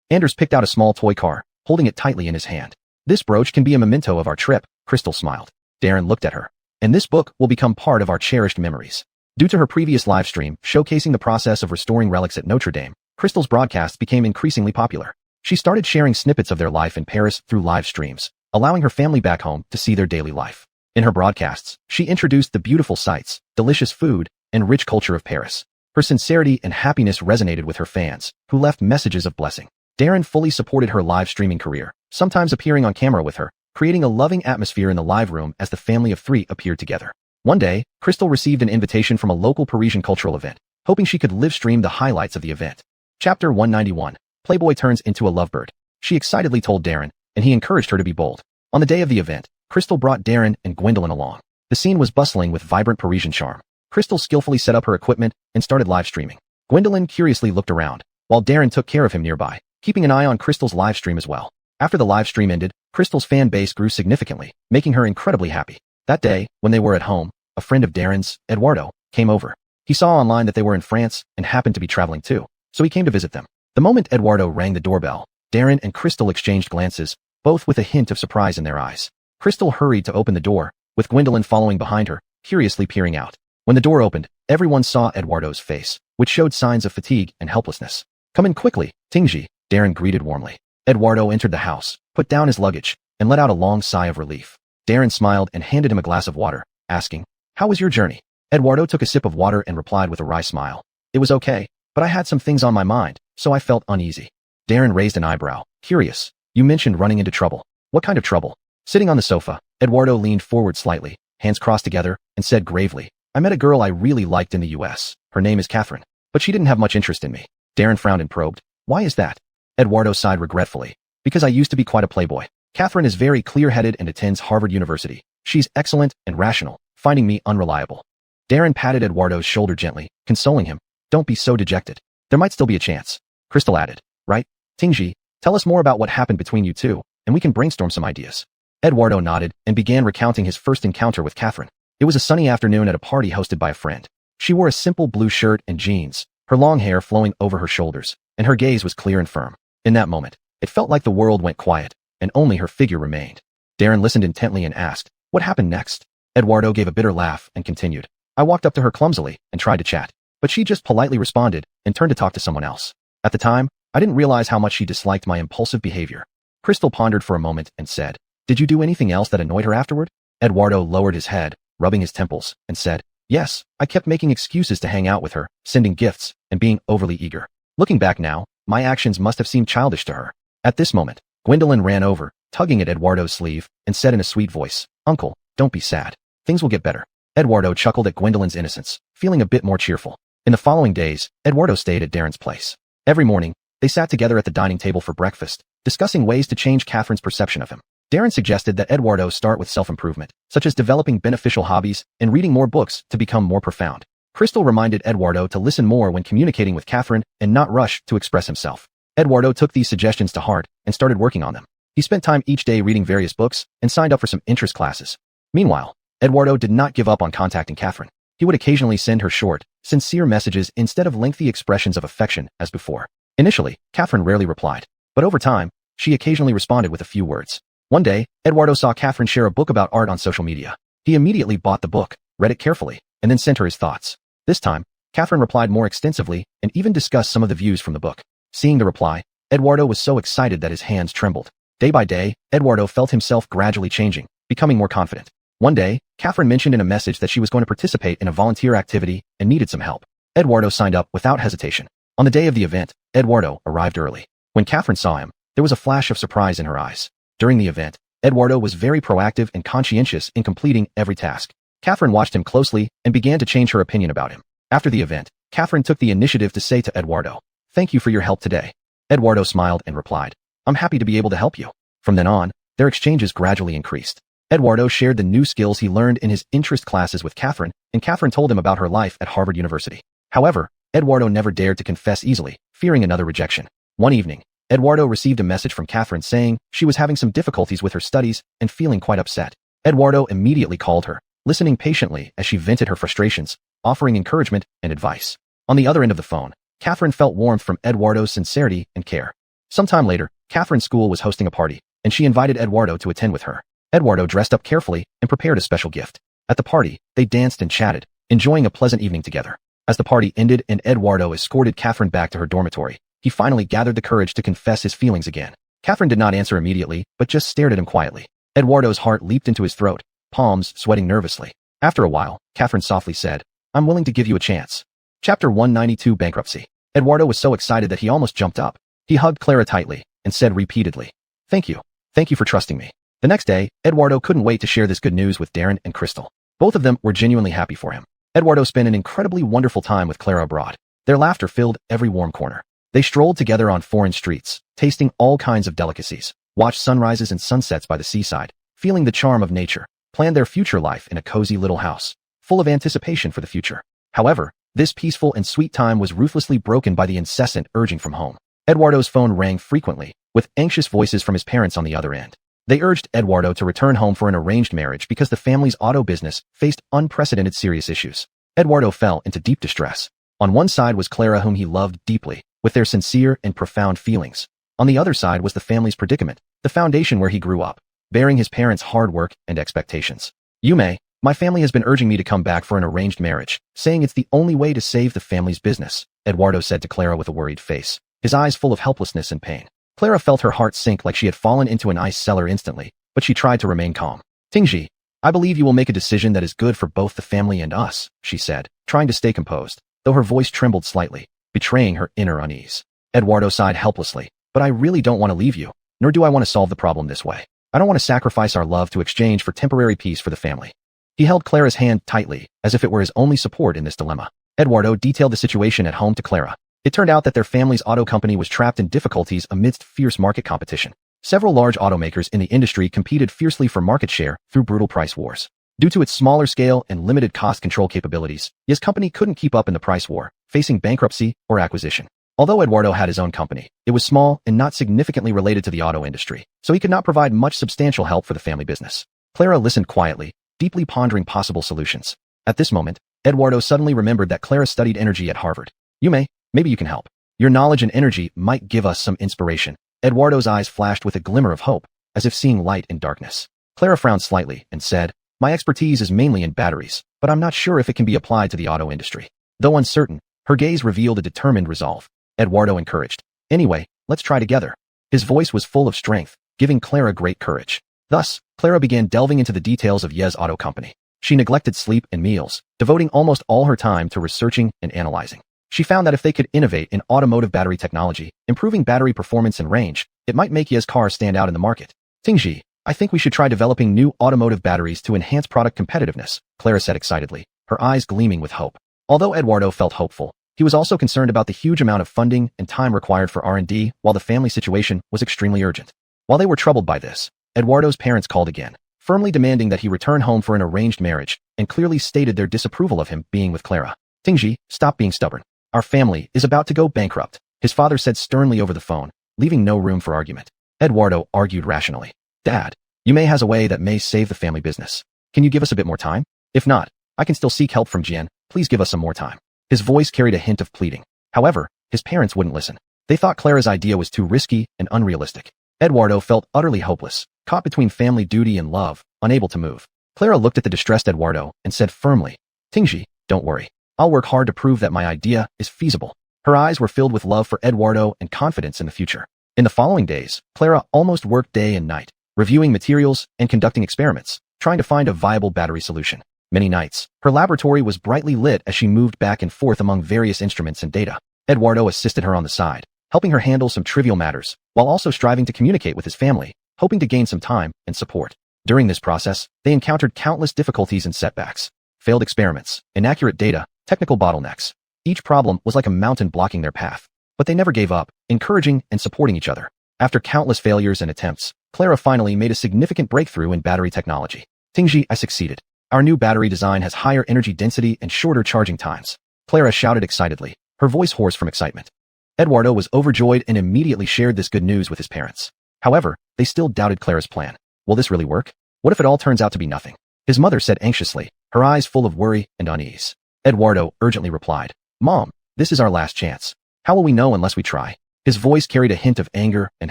Anders picked out a small toy car, holding it tightly in his hand. This brooch can be a memento of our trip, Crystal smiled. Darren looked at her. And this book will become part of our cherished memories. Due to her previous live stream showcasing the process of restoring relics at Notre Dame, Crystal's broadcasts became increasingly popular. She started sharing snippets of their life in Paris through live streams, allowing her family back home to see their daily life. In her broadcasts, she introduced the beautiful sights, delicious food, and rich culture of Paris. Her sincerity and happiness resonated with her fans, who left messages of blessing. Darren fully supported her live streaming career, sometimes appearing on camera with her, creating a loving atmosphere in the live room as the family of three appeared together. One day, Crystal received an invitation from a local Parisian cultural event, hoping she could live stream the highlights of the event. Chapter 191. Playboy turns into a lovebird. She excitedly told Darren, and he encouraged her to be bold. On the day of the event, Crystal brought Darren and Gwendolyn along. The scene was bustling with vibrant Parisian charm. Crystal skillfully set up her equipment and started live streaming. Gwendolyn curiously looked around, while Darren took care of him nearby, keeping an eye on Crystal's live stream as well. After the live stream ended, Crystal's fan base grew significantly, making her incredibly happy. That day, when they were at home, a friend of Darren's, Eduardo, came over. He saw online that they were in France and happened to be traveling too, so he came to visit them. The moment Eduardo rang the doorbell, Darren and Crystal exchanged glances, both with a hint of surprise in their eyes. Crystal hurried to open the door, with Gwendolyn following behind her, curiously peering out. When the door opened, everyone saw Eduardo's face, which showed signs of fatigue and helplessness. "Come in quickly, Tingji," Darren greeted warmly. Eduardo entered the house, put down his luggage, and let out a long sigh of relief. Darren smiled and handed him a glass of water, asking, "How was your journey?" Eduardo took a sip of water and replied with a wry smile. "It was okay, but I had some things on my mind, so I felt uneasy." Darren raised an eyebrow, curious. "You mentioned running into trouble. What kind of trouble?" Sitting on the sofa, Eduardo leaned forward slightly, hands crossed together, and said gravely, "I met a girl I really liked in the US. Her name is Catherine, but she didn't have much interest in me." Darren frowned and probed, "Why is that?" Eduardo sighed regretfully. "Because I used to be quite a playboy. Catherine is very clear-headed and attends Harvard University. She's excellent and rational, finding me unreliable." Darren patted Eduardo's shoulder gently, consoling him. "Don't be so dejected. There might still be a chance." Crystal added, "Right? Tingji, tell us more about what happened between you two, and we can brainstorm some ideas." Eduardo nodded and began recounting his first encounter with Catherine. It was a sunny afternoon at a party hosted by a friend. She wore a simple blue shirt and jeans, her long hair flowing over her shoulders, and her gaze was clear and firm. In that moment, it felt like the world went quiet, and only her figure remained. Darren listened intently and asked, "What happened next?" Eduardo gave a bitter laugh and continued, "I walked up to her clumsily and tried to chat, but she just politely responded and turned to talk to someone else. At the time, I didn't realize how much she disliked my impulsive behavior." Crystal pondered for a moment and said, "Did you do anything else that annoyed her afterward?" Eduardo lowered his head, rubbing his temples, and said, "Yes, I kept making excuses to hang out with her, sending gifts, and being overly eager. Looking back now, my actions must have seemed childish to her." At this moment, Gwendolyn ran over, tugging at Eduardo's sleeve, and said in a sweet voice, "Uncle, don't be sad. Things will get better." Eduardo chuckled at Gwendolyn's innocence, feeling a bit more cheerful. In the following days, Eduardo stayed at Darren's place. Every morning, they sat together at the dining table for breakfast, discussing ways to change Catherine's perception of him. Darren suggested that Eduardo start with self-improvement, such as developing beneficial hobbies and reading more books to become more profound. Crystal reminded Eduardo to listen more when communicating with Catherine and not rush to express himself. Eduardo took these suggestions to heart and started working on them. He spent time each day reading various books and signed up for some interest classes. Meanwhile, Eduardo did not give up on contacting Catherine. He would occasionally send her short, sincere messages instead of lengthy expressions of affection as before. Initially, Catherine rarely replied, but over time, she occasionally responded with a few words. One day, Eduardo saw Catherine share a book about art on social media. He immediately bought the book, read it carefully, and then sent her his thoughts. This time, Catherine replied more extensively and even discussed some of the views from the book. Seeing the reply, Eduardo was so excited that his hands trembled. Day by day, Eduardo felt himself gradually changing, becoming more confident. One day, Catherine mentioned in a message that she was going to participate in a volunteer activity and needed some help. Eduardo signed up without hesitation. On the day of the event, Eduardo arrived early. When Catherine saw him, there was a flash of surprise in her eyes. During the event, Eduardo was very proactive and conscientious in completing every task. Catherine watched him closely and began to change her opinion about him. After the event, Catherine took the initiative to say to Eduardo, "Thank you for your help today." Eduardo smiled and replied, "I'm happy to be able to help you." From then on, their exchanges gradually increased. Eduardo shared the new skills he learned in his interest classes with Catherine, and Catherine told him about her life at Harvard University. However, Eduardo never dared to confess easily, fearing another rejection. One evening, Eduardo received a message from Catherine saying she was having some difficulties with her studies and feeling quite upset. Eduardo immediately called her, listening patiently as she vented her frustrations, offering encouragement and advice. On the other end of the phone, Catherine felt warmth from Eduardo's sincerity and care. Sometime later, Catherine's school was hosting a party, and she invited Eduardo to attend with her. Eduardo dressed up carefully and prepared a special gift. At the party, they danced and chatted, enjoying a pleasant evening together. As the party ended and Eduardo escorted Catherine back to her dormitory, he finally gathered the courage to confess his feelings again. Catherine did not answer immediately, but just stared at him quietly. Eduardo's heart leaped into his throat, palms sweating nervously. After a while, Catherine softly said, "I'm willing to give you a chance." Chapter 192 Bankruptcy. Eduardo was so excited that he almost jumped up. He hugged Clara tightly and said repeatedly, "Thank you. Thank you for trusting me." The next day, Eduardo couldn't wait to share this good news with Darren and Crystal. Both of them were genuinely happy for him. Eduardo spent an incredibly wonderful time with Clara abroad. Their laughter filled every warm corner. They strolled together on foreign streets, tasting all kinds of delicacies, watched sunrises and sunsets by the seaside, feeling the charm of nature, planned their future life in a cozy little house, full of anticipation for the future. However, this peaceful and sweet time was ruthlessly broken by the incessant urging from home. Eduardo's phone rang frequently, with anxious voices from his parents on the other end. They urged Eduardo to return home for an arranged marriage because the family's auto business faced unprecedented serious issues. Eduardo fell into deep distress. On one side was Clara, whom he loved deeply, with their sincere and profound feelings. On the other side was the family's predicament, the foundation where he grew up, bearing his parents' hard work and expectations. "Yume, my family has been urging me to come back for an arranged marriage, saying it's the only way to save the family's business," Eduardo said to Clara with a worried face, his eyes full of helplessness and pain. Clara felt her heart sink like she had fallen into an ice cellar instantly, but she tried to remain calm. "Tingji, I believe you will make a decision that is good for both the family and us," she said, trying to stay composed, though her voice trembled slightly, betraying her inner unease. Eduardo sighed helplessly, "But I really don't want to leave you, nor do I want to solve the problem this way. I don't want to sacrifice our love to exchange for temporary peace for the family." He held Clara's hand tightly, as if it were his only support in this dilemma. Eduardo detailed the situation at home to Clara. It turned out that their family's auto company was trapped in difficulties amidst fierce market competition. Several large automakers in the industry competed fiercely for market share through brutal price wars. Due to its smaller scale and limited cost control capabilities, his company couldn't keep up in the price war, facing bankruptcy or acquisition. Although Eduardo had his own company, it was small and not significantly related to the auto industry, so he could not provide much substantial help for the family business. Clara listened quietly, deeply pondering possible solutions. At this moment, Eduardo suddenly remembered that Clara studied energy at Harvard. "Yume, maybe you can help. Your knowledge and energy might give us some inspiration." Eduardo's eyes flashed with a glimmer of hope, as if seeing light in darkness. Clara frowned slightly and said, "My expertise is mainly in batteries, but I'm not sure if it can be applied to the auto industry." Though uncertain, her gaze revealed a determined resolve. Eduardo encouraged, "Anyway, let's try together." His voice was full of strength, giving Clara great courage. Thus, Clara began delving into the details of Ye's auto company. She neglected sleep and meals, devoting almost all her time to researching and analyzing. She found that if they could innovate in automotive battery technology, improving battery performance and range, it might make Ye's car stand out in the market. "Tingji, I think we should try developing new automotive batteries to enhance product competitiveness," Clara said excitedly, her eyes gleaming with hope. Although Eduardo felt hopeful, he was also concerned about the huge amount of funding and time required for R&D, while the family situation was extremely urgent. While they were troubled by this, Eduardo's parents called again, firmly demanding that he return home for an arranged marriage, and clearly stated their disapproval of him being with Clara. "Tingji, stop being stubborn. Our family is about to go bankrupt," his father said sternly over the phone, leaving no room for argument. Eduardo argued rationally. "Dad, Yume has a way that may save the family business. Can you give us a bit more time? If not, I can still seek help from Jian. Please give us some more time." His voice carried a hint of pleading. However, his parents wouldn't listen. They thought Clara's idea was too risky and unrealistic. Eduardo felt utterly hopeless, caught between family duty and love, unable to move. Clara looked at the distressed Eduardo and said firmly, "Tingji, don't worry. I'll work hard to prove that my idea is feasible." Her eyes were filled with love for Eduardo and confidence in the future. In the following days, Clara almost worked day and night, reviewing materials and conducting experiments, trying to find a viable battery solution. Many nights, her laboratory was brightly lit as she moved back and forth among various instruments and data. Eduardo assisted her on the side, helping her handle some trivial matters, while also striving to communicate with his family, hoping to gain some time and support. During this process, they encountered countless difficulties and setbacks. Failed experiments, inaccurate data, technical bottlenecks. Each problem was like a mountain blocking their path. But they never gave up, encouraging and supporting each other. After countless failures and attempts, Clara finally made a significant breakthrough in battery technology. "Tingji, I succeeded. Our new battery design has higher energy density and shorter charging times." Clara shouted excitedly, her voice hoarse from excitement. Eduardo was overjoyed and immediately shared this good news with his parents. However, they still doubted Clara's plan. Will this really work? What if it all turns out to be nothing? His mother said anxiously, her eyes full of worry and unease. Eduardo urgently replied, Mom, this is our last chance. How will we know unless we try? His voice carried a hint of anger and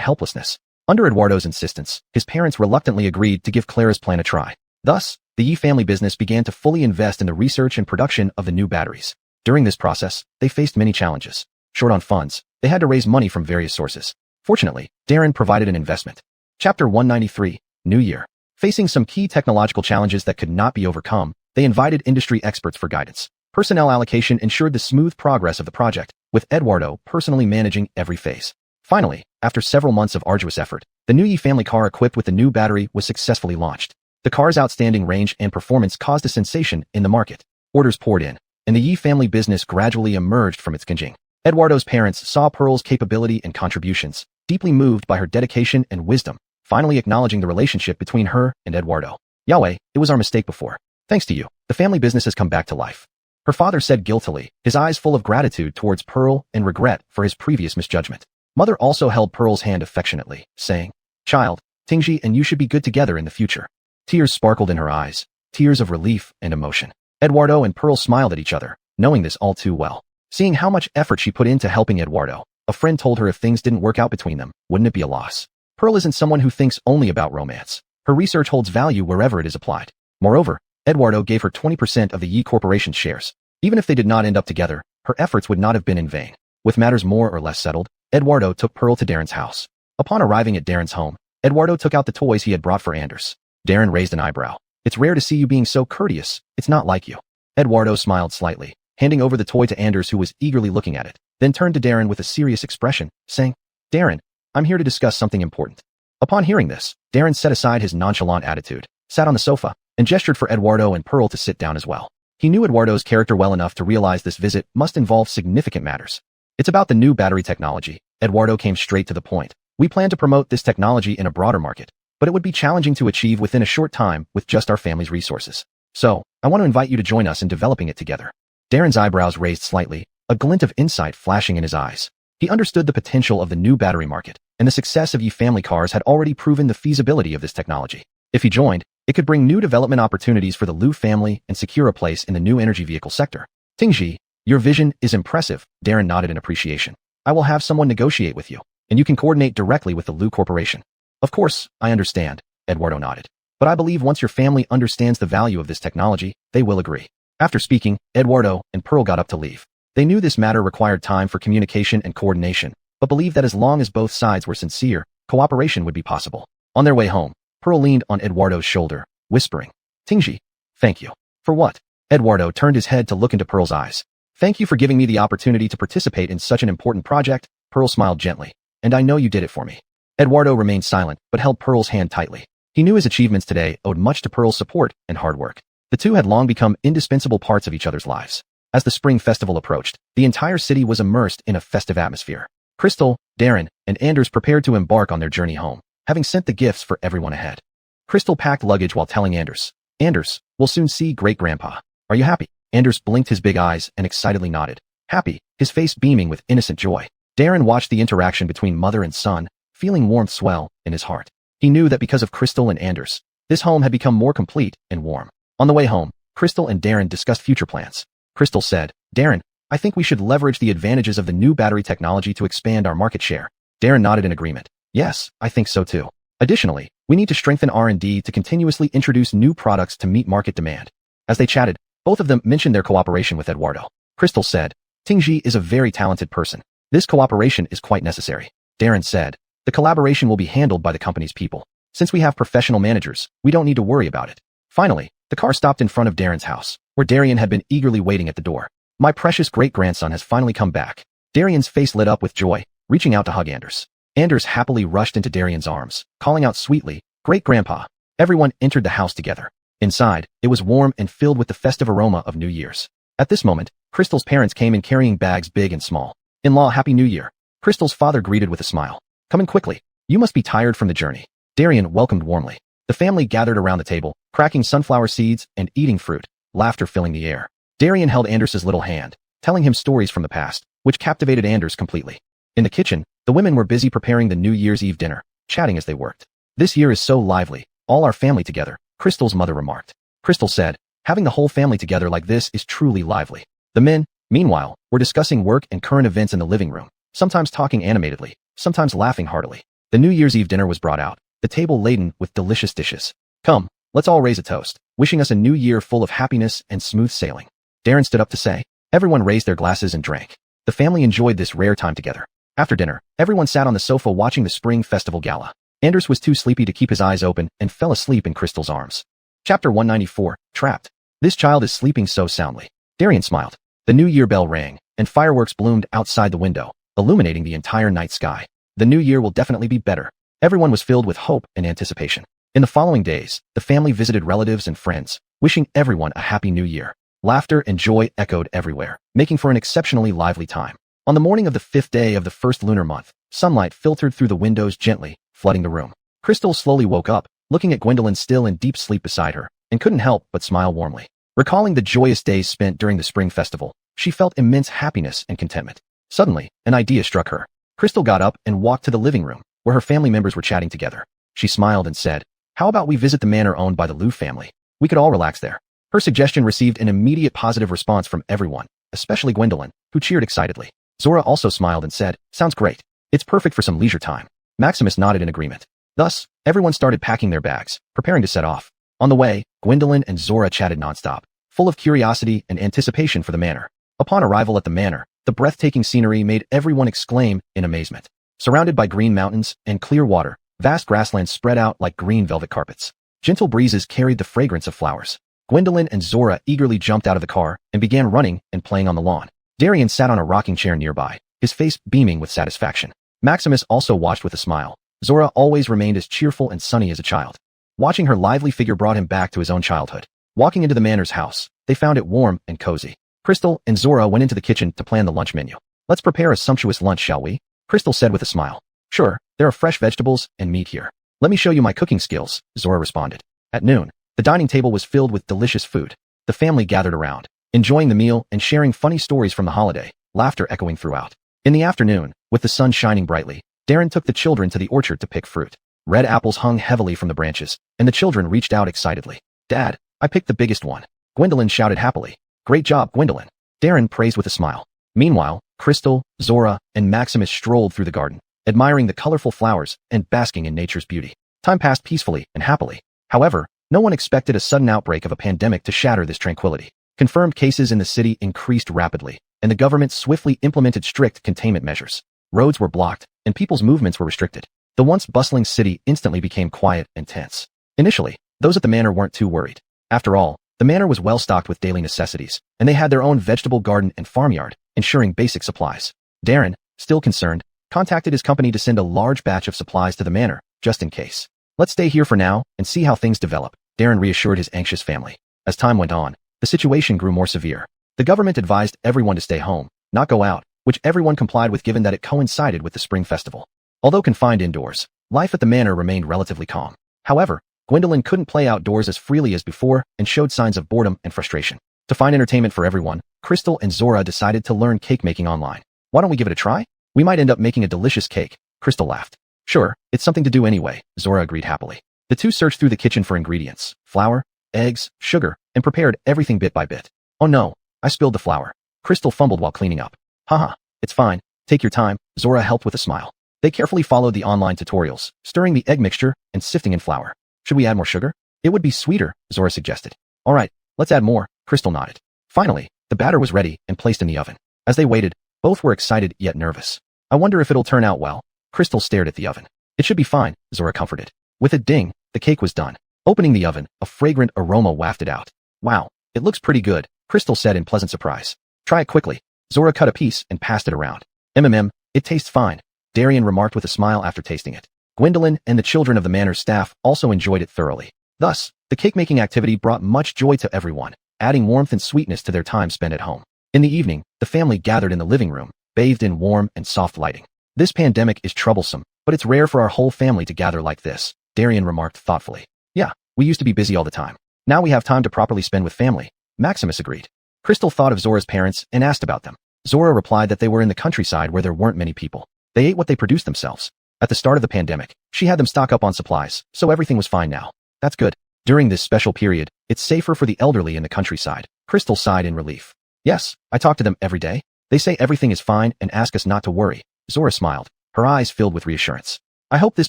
helplessness. Under Eduardo's insistence, his parents reluctantly agreed to give Clara's plan a try. Thus, the Yi family business began to fully invest in the research and production of the new batteries. During this process, they faced many challenges. Short on funds, they had to raise money from various sources. Fortunately, Darren provided an investment. Chapter 193, New Year. Facing some key technological challenges that could not be overcome, they invited industry experts for guidance. Personnel allocation ensured the smooth progress of the project, with Eduardo personally managing every phase. Finally, after several months of arduous effort, the new Yi family car equipped with the new battery was successfully launched. The car's outstanding range and performance caused a sensation in the market. Orders poured in, and the Yi family business gradually emerged from its gauging. Eduardo's parents saw Pearl's capability and contributions, deeply moved by her dedication and wisdom, finally acknowledging the relationship between her and Eduardo. Yahweh, it was our mistake before. Thanks to you, the family business has come back to life. Her father said guiltily, his eyes full of gratitude towards Pearl and regret for his previous misjudgment. Mother also held Pearl's hand affectionately, saying, Child, Tingji and you should be good together in the future. Tears sparkled in her eyes, tears of relief and emotion. Eduardo and Pearl smiled at each other, knowing this all too well. Seeing how much effort she put into helping Eduardo, a friend told her if things didn't work out between them, wouldn't it be a loss? Pearl isn't someone who thinks only about romance. Her research holds value wherever it is applied. Moreover, Eduardo gave her 20% of the Yi Corporation's shares. Even if they did not end up together, her efforts would not have been in vain. With matters more or less settled, Eduardo took Pearl to Darren's house. Upon arriving at Darren's home, Eduardo took out the toys he had brought for Anders. Darren raised an eyebrow. It's rare to see you being so courteous. It's not like you. Eduardo smiled slightly, handing over the toy to Anders who was eagerly looking at it, then turned to Darren with a serious expression, saying, Darren, I'm here to discuss something important. Upon hearing this, Darren set aside his nonchalant attitude, sat on the sofa, and gestured for Eduardo and Pearl to sit down as well. He knew Eduardo's character well enough to realize this visit must involve significant matters. It's about the new battery technology. Eduardo came straight to the point. We plan to promote this technology in a broader market, but it would be challenging to achieve within a short time with just our family's resources. So, I want to invite you to join us in developing it together. Darren's eyebrows raised slightly, a glint of insight flashing in his eyes. He understood the potential of the new battery market, and the success of Yi family cars had already proven the feasibility of this technology. If he joined, it could bring new development opportunities for the Liu family and secure a place in the new energy vehicle sector. Tingji, your vision is impressive, Darren nodded in appreciation. I will have someone negotiate with you, and you can coordinate directly with the Liu Corporation. Of course, I understand, Eduardo nodded. But I believe once your family understands the value of this technology, they will agree. After speaking, Eduardo and Pearl got up to leave. They knew this matter required time for communication and coordination, but believed that as long as both sides were sincere, cooperation would be possible. On their way home, Pearl leaned on Eduardo's shoulder, whispering, Tingji, thank you. For what? Eduardo turned his head to look into Pearl's eyes. Thank you for giving me the opportunity to participate in such an important project, Pearl smiled gently. And I know you did it for me. Eduardo remained silent, but held Pearl's hand tightly. He knew his achievements today owed much to Pearl's support and hard work. The two had long become indispensable parts of each other's lives. As the spring festival approached, the entire city was immersed in a festive atmosphere. Crystal, Darren, and Anders prepared to embark on their journey home, having sent the gifts for everyone ahead. Crystal packed luggage while telling Anders, we'll soon see great-grandpa. Are you happy? Anders blinked his big eyes and excitedly nodded. Happy, his face beaming with innocent joy. Darren watched the interaction between mother and son, feeling warmth swell in his heart. He knew that because of Crystal and Anders, this home had become more complete and warm. On the way home, Crystal and Darren discussed future plans. Crystal said, Darren, I think we should leverage the advantages of the new battery technology to expand our market share. Darren nodded in agreement. Yes, I think so too. Additionally, we need to strengthen R&D to continuously introduce new products to meet market demand. As they chatted, both of them mentioned their cooperation with Eduardo. Crystal said, Tingji is a very talented person. This cooperation is quite necessary. Darren said, the collaboration will be handled by the company's people. Since we have professional managers, we don't need to worry about it. Finally, the car stopped in front of Darren's house, where Darian had been eagerly waiting at the door. My precious great-grandson has finally come back. Darian's face lit up with joy, reaching out to hug Anders. Anders happily rushed into Darian's arms, calling out sweetly, Great-grandpa. Everyone entered the house together. Inside, it was warm and filled with the festive aroma of New Year's. At this moment, Crystal's parents came in carrying bags big and small. In-law, Happy New Year. Crystal's father greeted with a smile. Come in quickly. You must be tired from the journey. Darian welcomed warmly. The family gathered around the table, cracking sunflower seeds and eating fruit, laughter filling the air. Darian held Anders's little hand, telling him stories from the past. which captivated Anders completely. In the kitchen, the women were busy preparing the New Year's Eve dinner, chatting as they worked. "This year is so lively, all our family together," Crystal's mother remarked. Crystal said, "Having the whole family together like this is truly lively." The men, meanwhile, were discussing work and current events in the living room, sometimes talking animatedly, sometimes laughing heartily. The New Year's Eve dinner was brought out, the table laden with delicious dishes. "Come, let's all raise a toast, wishing us a new year full of happiness and smooth sailing," Darren stood up to say. Everyone raised their glasses and drank. The family enjoyed this rare time together. After dinner, everyone sat on the sofa watching the Spring Festival Gala. Anders was too sleepy to keep his eyes open and fell asleep in Crystal's arms. Chapter 194, Trapped. "This child is sleeping so soundly." Darian smiled. The New Year bell rang, and fireworks bloomed outside the window, illuminating the entire night sky. The new year will definitely be better. Everyone was filled with hope and anticipation. In the following days, the family visited relatives and friends, wishing everyone a happy new year. Laughter and joy echoed everywhere, making for an exceptionally lively time. On the morning of the 5th day of the first lunar month, sunlight filtered through the windows gently, flooding the room. Crystal slowly woke up, looking at Gwendolyn still in deep sleep beside her, and couldn't help but smile warmly. Recalling the joyous days spent during the spring festival, she felt immense happiness and contentment. Suddenly, an idea struck her. Crystal got up and walked to the living room, where her family members were chatting together. She smiled and said, "How about we visit the manor owned by the Liu family? We could all relax there." Her suggestion received an immediate positive response from everyone, especially Gwendolyn, who cheered excitedly. Zora also smiled and said, "Sounds great. It's perfect for some leisure time." Maximus nodded in agreement. Thus, everyone started packing their bags, preparing to set off. On the way, Gwendolyn and Zora chatted nonstop, full of curiosity and anticipation for the manor. Upon arrival at the manor, the breathtaking scenery made everyone exclaim in amazement. Surrounded by green mountains and clear water, vast grasslands spread out like green velvet carpets. Gentle breezes carried the fragrance of flowers. Gwendolyn and Zora eagerly jumped out of the car and began running and playing on the lawn. Darian sat on a rocking chair nearby, his face beaming with satisfaction. Maximus also watched with a smile. Zora always remained as cheerful and sunny as a child. Watching her lively figure brought him back to his own childhood. Walking into the manor's house, they found it warm and cozy. Crystal and Zora went into the kitchen to plan the lunch menu. "Let's prepare a sumptuous lunch, shall we?" Crystal said with a smile. "Sure, there are fresh vegetables and meat here. Let me show you my cooking skills," Zora responded. At noon, the dining table was filled with delicious food. The family gathered around, enjoying the meal and sharing funny stories from the holiday, laughter echoing throughout. In the afternoon, with the sun shining brightly, Darren took the children to the orchard to pick fruit. Red apples hung heavily from the branches, and the children reached out excitedly. "Dad, I picked the biggest one." Gwendolyn shouted happily. "Great job, Gwendolyn," Darren praised with a smile. Meanwhile, Crystal, Zora, and Maximus strolled through the garden, admiring the colorful flowers and basking in nature's beauty. Time passed peacefully and happily. However, no one expected a sudden outbreak of a pandemic to shatter this tranquility. Confirmed cases in the city increased rapidly, and the government swiftly implemented strict containment measures. Roads were blocked, and people's movements were restricted. The once bustling city instantly became quiet and tense. Initially, those at the manor weren't too worried. After all, the manor was well stocked with daily necessities, and they had their own vegetable garden and farmyard, ensuring basic supplies. Darren, still concerned, contacted his company to send a large batch of supplies to the manor, just in case. "Let's stay here for now and see how things develop," Darren reassured his anxious family. As time went on, the situation grew more severe. The government advised everyone to stay home, not go out, which everyone complied with given that it coincided with the spring festival. Although confined indoors, life at the manor remained relatively calm. However, Gwendolyn couldn't play outdoors as freely as before and showed signs of boredom and frustration. To find entertainment for everyone, Crystal and Zora decided to learn cake making online. "Why don't we give it a try? We might end up making a delicious cake," Crystal laughed. "Sure, it's something to do anyway," Zora agreed happily. The two searched through the kitchen for ingredients, flour, eggs, sugar, and prepared everything bit by bit. "Oh no, I spilled the flour." Crystal fumbled while cleaning up. "Haha, it's fine. Take your time," Zora helped with a smile. They carefully followed the online tutorials, stirring the egg mixture and sifting in flour. "Should we add more sugar? It would be sweeter," Zora suggested. "All right, let's add more," Crystal nodded. Finally, the batter was ready and placed in the oven. As they waited, both were excited yet nervous. "I wonder if it'll turn out well." Crystal stared at the oven. "It should be fine," Zora comforted. With a ding, the cake was done. Opening the oven, a fragrant aroma wafted out. "Wow, it looks pretty good," Crystal said in pleasant surprise. "Try it quickly." Zora cut a piece and passed it around. It tastes fine," Darian remarked with a smile after tasting it. Gwendolyn and the children of the manor's staff also enjoyed it thoroughly. Thus, the cake-making activity brought much joy to everyone, adding warmth and sweetness to their time spent at home. In the evening, the family gathered in the living room, bathed in warm and soft lighting. "This pandemic is troublesome, but it's rare for our whole family to gather like this," Darian remarked thoughtfully. "Yeah, we used to be busy all the time. Now we have time to properly spend with family," Maximus agreed. Crystal thought of Zora's parents and asked about them. Zora replied that they were in the countryside where there weren't many people. They ate what they produced themselves. At the start of the pandemic, she had them stock up on supplies, so everything was fine now. That's good. During this special period, it's safer for the elderly in the countryside. Crystal sighed in relief. Yes, I talk to them every day. They say everything is fine and ask us not to worry. Zora smiled, her eyes filled with reassurance. I hope this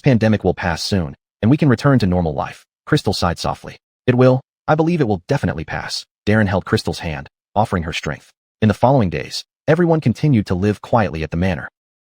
pandemic will pass soon, and we can return to normal life. Crystal sighed softly. It will. I believe it will definitely pass. Darren held Crystal's hand, offering her strength. In the following days, everyone continued to live quietly at the manor.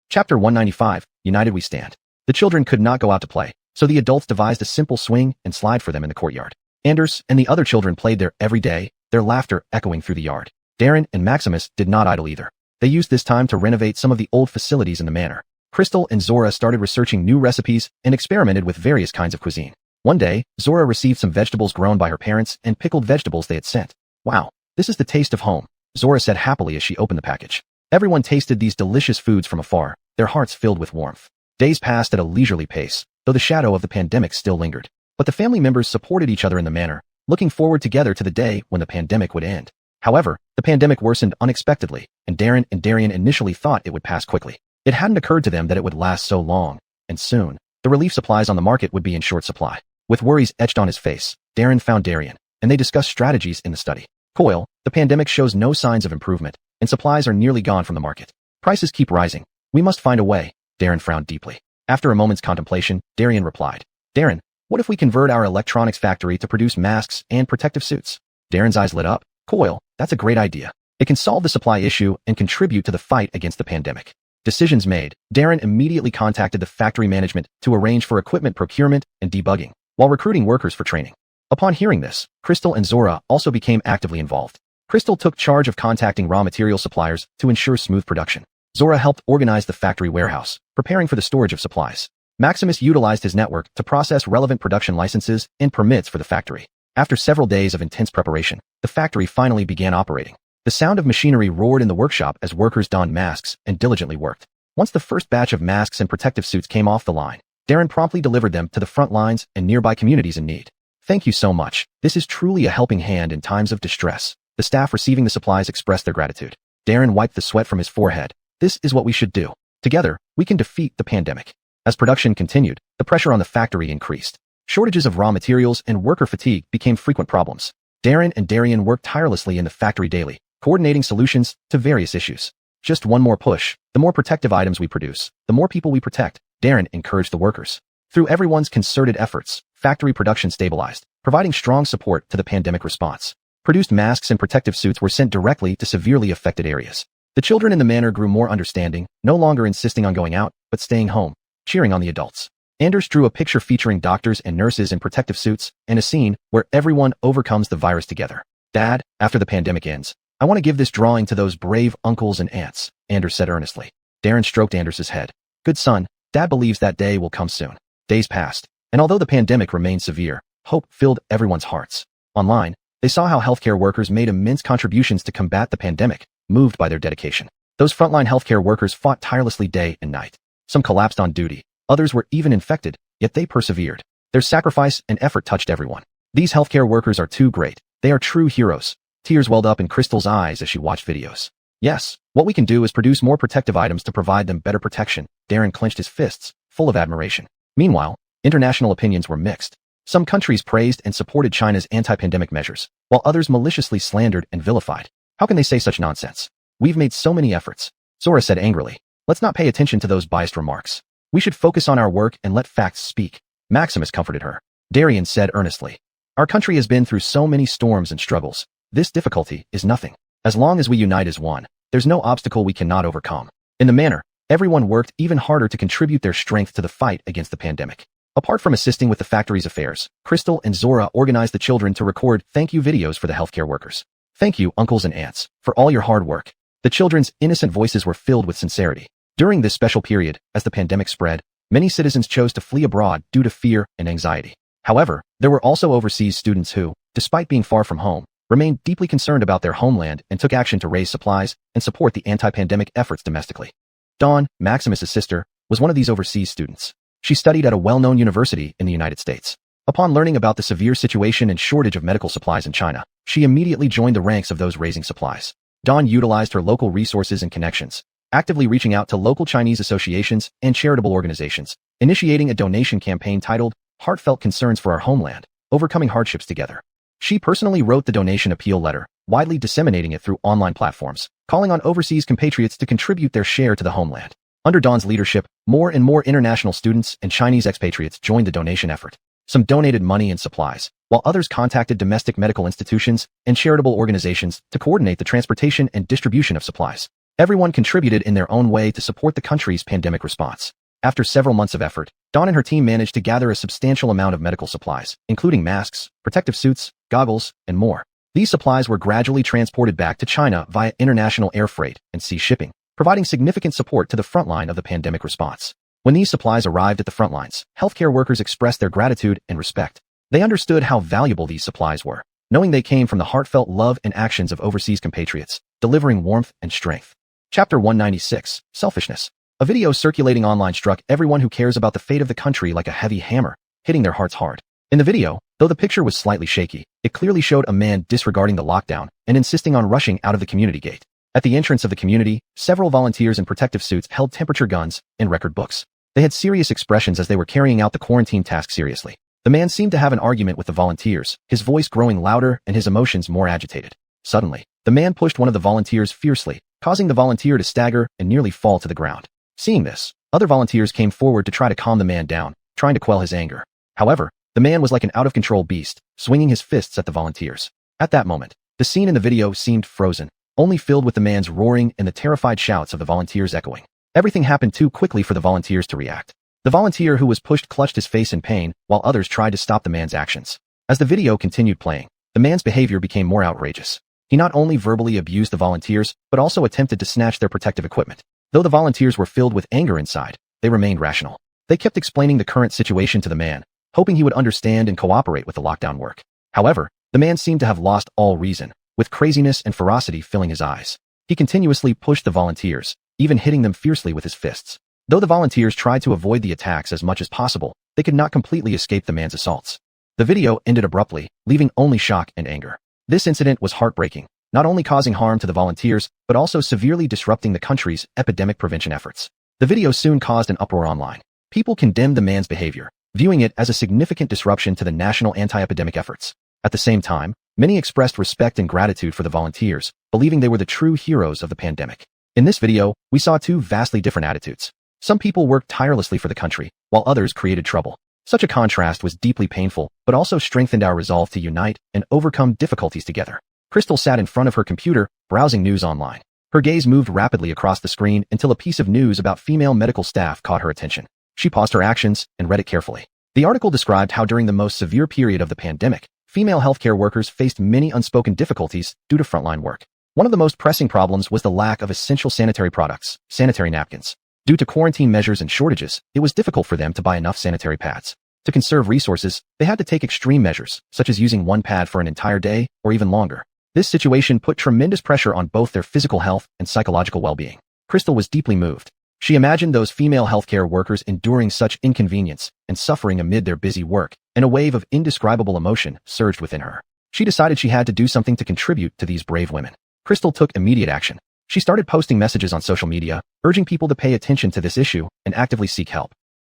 Chapter 195, United We Stand. The children could not go out to play, so the adults devised a simple swing and slide for them in the courtyard. Anders and the other children played there every day, their laughter echoing through the yard. Darren and Maximus did not idle either. They used this time to renovate some of the old facilities in the manor. Crystal and Zora started researching new recipes and experimented with various kinds of cuisine. One day, Zora received some vegetables grown by her parents and pickled vegetables they had sent. Wow, this is the taste of home, Zora said happily as she opened the package. Everyone tasted these delicious foods from afar, their hearts filled with warmth. Days passed at a leisurely pace, though the shadow of the pandemic still lingered. But the family members supported each other in the manor, looking forward together to the day when the pandemic would end. However, the pandemic worsened unexpectedly, and Darren and Darian initially thought it would pass quickly. It hadn't occurred to them that it would last so long, and soon, the relief supplies on the market would be in short supply. With worries etched on his face, Darren found Darian, and they discussed strategies in the study. Coil, the pandemic shows no signs of improvement, and supplies are nearly gone from the market. Prices keep rising. We must find a way. Darren frowned deeply. After a moment's contemplation, Darian replied. Darren, what if we convert our electronics factory to produce masks and protective suits? Darren's eyes lit up. Coil, that's a great idea. It can solve the supply issue and contribute to the fight against the pandemic. Decisions made, Darren immediately contacted the factory management to arrange for equipment procurement and debugging, while recruiting workers for training. Upon hearing this, Crystal and Zora also became actively involved. Crystal took charge of contacting raw material suppliers to ensure smooth production. Zora helped organize the factory warehouse, preparing for the storage of supplies. Maximus utilized his network to process relevant production licenses and permits for the factory. After several days of intense preparation, the factory finally began operating. The sound of machinery roared in the workshop as workers donned masks and diligently worked. Once the first batch of masks and protective suits came off the line, Darren promptly delivered them to the front lines and nearby communities in need. Thank you so much. This is truly a helping hand in times of distress. The staff receiving the supplies expressed their gratitude. Darren wiped the sweat from his forehead. This is what we should do. Together, we can defeat the pandemic. As production continued, the pressure on the factory increased. Shortages of raw materials and worker fatigue became frequent problems. Darren and Darian worked tirelessly in the factory daily, coordinating solutions to various issues. Just one more push. The more protective items we produce, the more people we protect, Darren encouraged the workers. Through everyone's concerted efforts, factory production stabilized, providing strong support to the pandemic response. Produced masks and protective suits were sent directly to severely affected areas. The children in the manor grew more understanding, no longer insisting on going out, but staying home, cheering on the adults. Anders drew a picture featuring doctors and nurses in protective suits and a scene where everyone overcomes the virus together. Dad, after the pandemic ends, I want to give this drawing to those brave uncles and aunts, Anders said earnestly. Darren stroked Anders's head. Good son, Dad believes that day will come soon. Days passed, and although the pandemic remained severe, hope filled everyone's hearts. Online, they saw how healthcare workers made immense contributions to combat the pandemic, moved by their dedication. Those frontline healthcare workers fought tirelessly day and night. Some collapsed on duty, others were even infected, yet they persevered. Their sacrifice and effort touched everyone. These healthcare workers are too great. They are true heroes. Tears welled up in Crystal's eyes as she watched videos. Yes, what we can do is produce more protective items to provide them better protection. Darren clenched his fists, full of admiration. Meanwhile, international opinions were mixed. Some countries praised and supported China's anti-pandemic measures, while others maliciously slandered and vilified. How can they say such nonsense? We've made so many efforts, Zora said angrily. Let's not pay attention to those biased remarks. We should focus on our work and let facts speak. Maximus comforted her. Darian said earnestly. Our country has been through so many storms and struggles. This difficulty is nothing. As long as we unite as one, there's no obstacle we cannot overcome. In the manor, everyone worked even harder to contribute their strength to the fight against the pandemic. Apart from assisting with the factory's affairs, Crystal and Zora organized the children to record thank you videos for the healthcare workers. Thank you, uncles and aunts, for all your hard work. The children's innocent voices were filled with sincerity. During this special period, as the pandemic spread, many citizens chose to flee abroad due to fear and anxiety. However, there were also overseas students who, despite being far from home, remained deeply concerned about their homeland and took action to raise supplies and support the anti-pandemic efforts domestically. Dawn, Maximus's sister, was one of these overseas students. She studied at a well-known university in the United States. Upon learning about the severe situation and shortage of medical supplies in China, she immediately joined the ranks of those raising supplies. Dawn utilized her local resources and connections, actively reaching out to local Chinese associations and charitable organizations, initiating a donation campaign titled Heartfelt Concerns for Our Homeland, Overcoming Hardships Together. She personally wrote the donation appeal letter, widely disseminating it through online platforms, calling on overseas compatriots to contribute their share to the homeland. Under Dawn's leadership, more and more international students and Chinese expatriates joined the donation effort. Some donated money and supplies, while others contacted domestic medical institutions and charitable organizations to coordinate the transportation and distribution of supplies. Everyone contributed in their own way to support the country's pandemic response. After several months of effort, Dawn and her team managed to gather a substantial amount of medical supplies, including masks, protective suits, goggles, and more. These supplies were gradually transported back to China via international air freight and sea shipping, providing significant support to the front line of the pandemic response. When these supplies arrived at the front lines, healthcare workers expressed their gratitude and respect. They understood how valuable these supplies were, knowing they came from the heartfelt love and actions of overseas compatriots, delivering warmth and strength. Chapter 196, Selfishness. A video circulating online struck everyone who cares about the fate of the country like a heavy hammer, hitting their hearts hard. In the video, though the picture was slightly shaky, it clearly showed a man disregarding the lockdown and insisting on rushing out of the community gate. At the entrance of the community, several volunteers in protective suits held temperature guns and record books. They had serious expressions as they were carrying out the quarantine task seriously. The man seemed to have an argument with the volunteers, his voice growing louder and his emotions more agitated. Suddenly, the man pushed one of the volunteers fiercely, causing the volunteer to stagger and nearly fall to the ground. Seeing this, other volunteers came forward to try to calm the man down, trying to quell his anger. However, the man was like an out-of-control beast, swinging his fists at the volunteers. At that moment, the scene in the video seemed frozen, only filled with the man's roaring and the terrified shouts of the volunteers echoing. Everything happened too quickly for the volunteers to react. The volunteer who was pushed clutched his face in pain, while others tried to stop the man's actions. As the video continued playing, the man's behavior became more outrageous. He not only verbally abused the volunteers, but also attempted to snatch their protective equipment. Though the volunteers were filled with anger inside, they remained rational. They kept explaining the current situation to the man, hoping he would understand and cooperate with the lockdown work. However, the man seemed to have lost all reason, with craziness and ferocity filling his eyes. He continuously pushed the volunteers, even hitting them fiercely with his fists. Though the volunteers tried to avoid the attacks as much as possible, they could not completely escape the man's assaults. The video ended abruptly, leaving only shock and anger. This incident was heartbreaking, not only causing harm to the volunteers, but also severely disrupting the country's epidemic prevention efforts. The video soon caused an uproar online. People condemned the man's behavior, viewing it as a significant disruption to the national anti-epidemic efforts. At the same time, many expressed respect and gratitude for the volunteers, believing they were the true heroes of the pandemic. In this video, we saw two vastly different attitudes. Some people worked tirelessly for the country, while others created trouble. Such a contrast was deeply painful, but also strengthened our resolve to unite and overcome difficulties together. Crystal sat in front of her computer, browsing news online. Her gaze moved rapidly across the screen until a piece of news about female medical staff caught her attention. She paused her actions and read it carefully. The article described how during the most severe period of the pandemic, female healthcare workers faced many unspoken difficulties due to frontline work. One of the most pressing problems was the lack of essential sanitary products, sanitary napkins. Due to quarantine measures and shortages, it was difficult for them to buy enough sanitary pads. To conserve resources, they had to take extreme measures, such as using one pad for an entire day or even longer. This situation put tremendous pressure on both their physical health and psychological well-being. Crystal was deeply moved. She imagined those female healthcare workers enduring such inconvenience and suffering amid their busy work, and a wave of indescribable emotion surged within her. She decided she had to do something to contribute to these brave women. Crystal took immediate action. She started posting messages on social media, urging people to pay attention to this issue and actively seek help.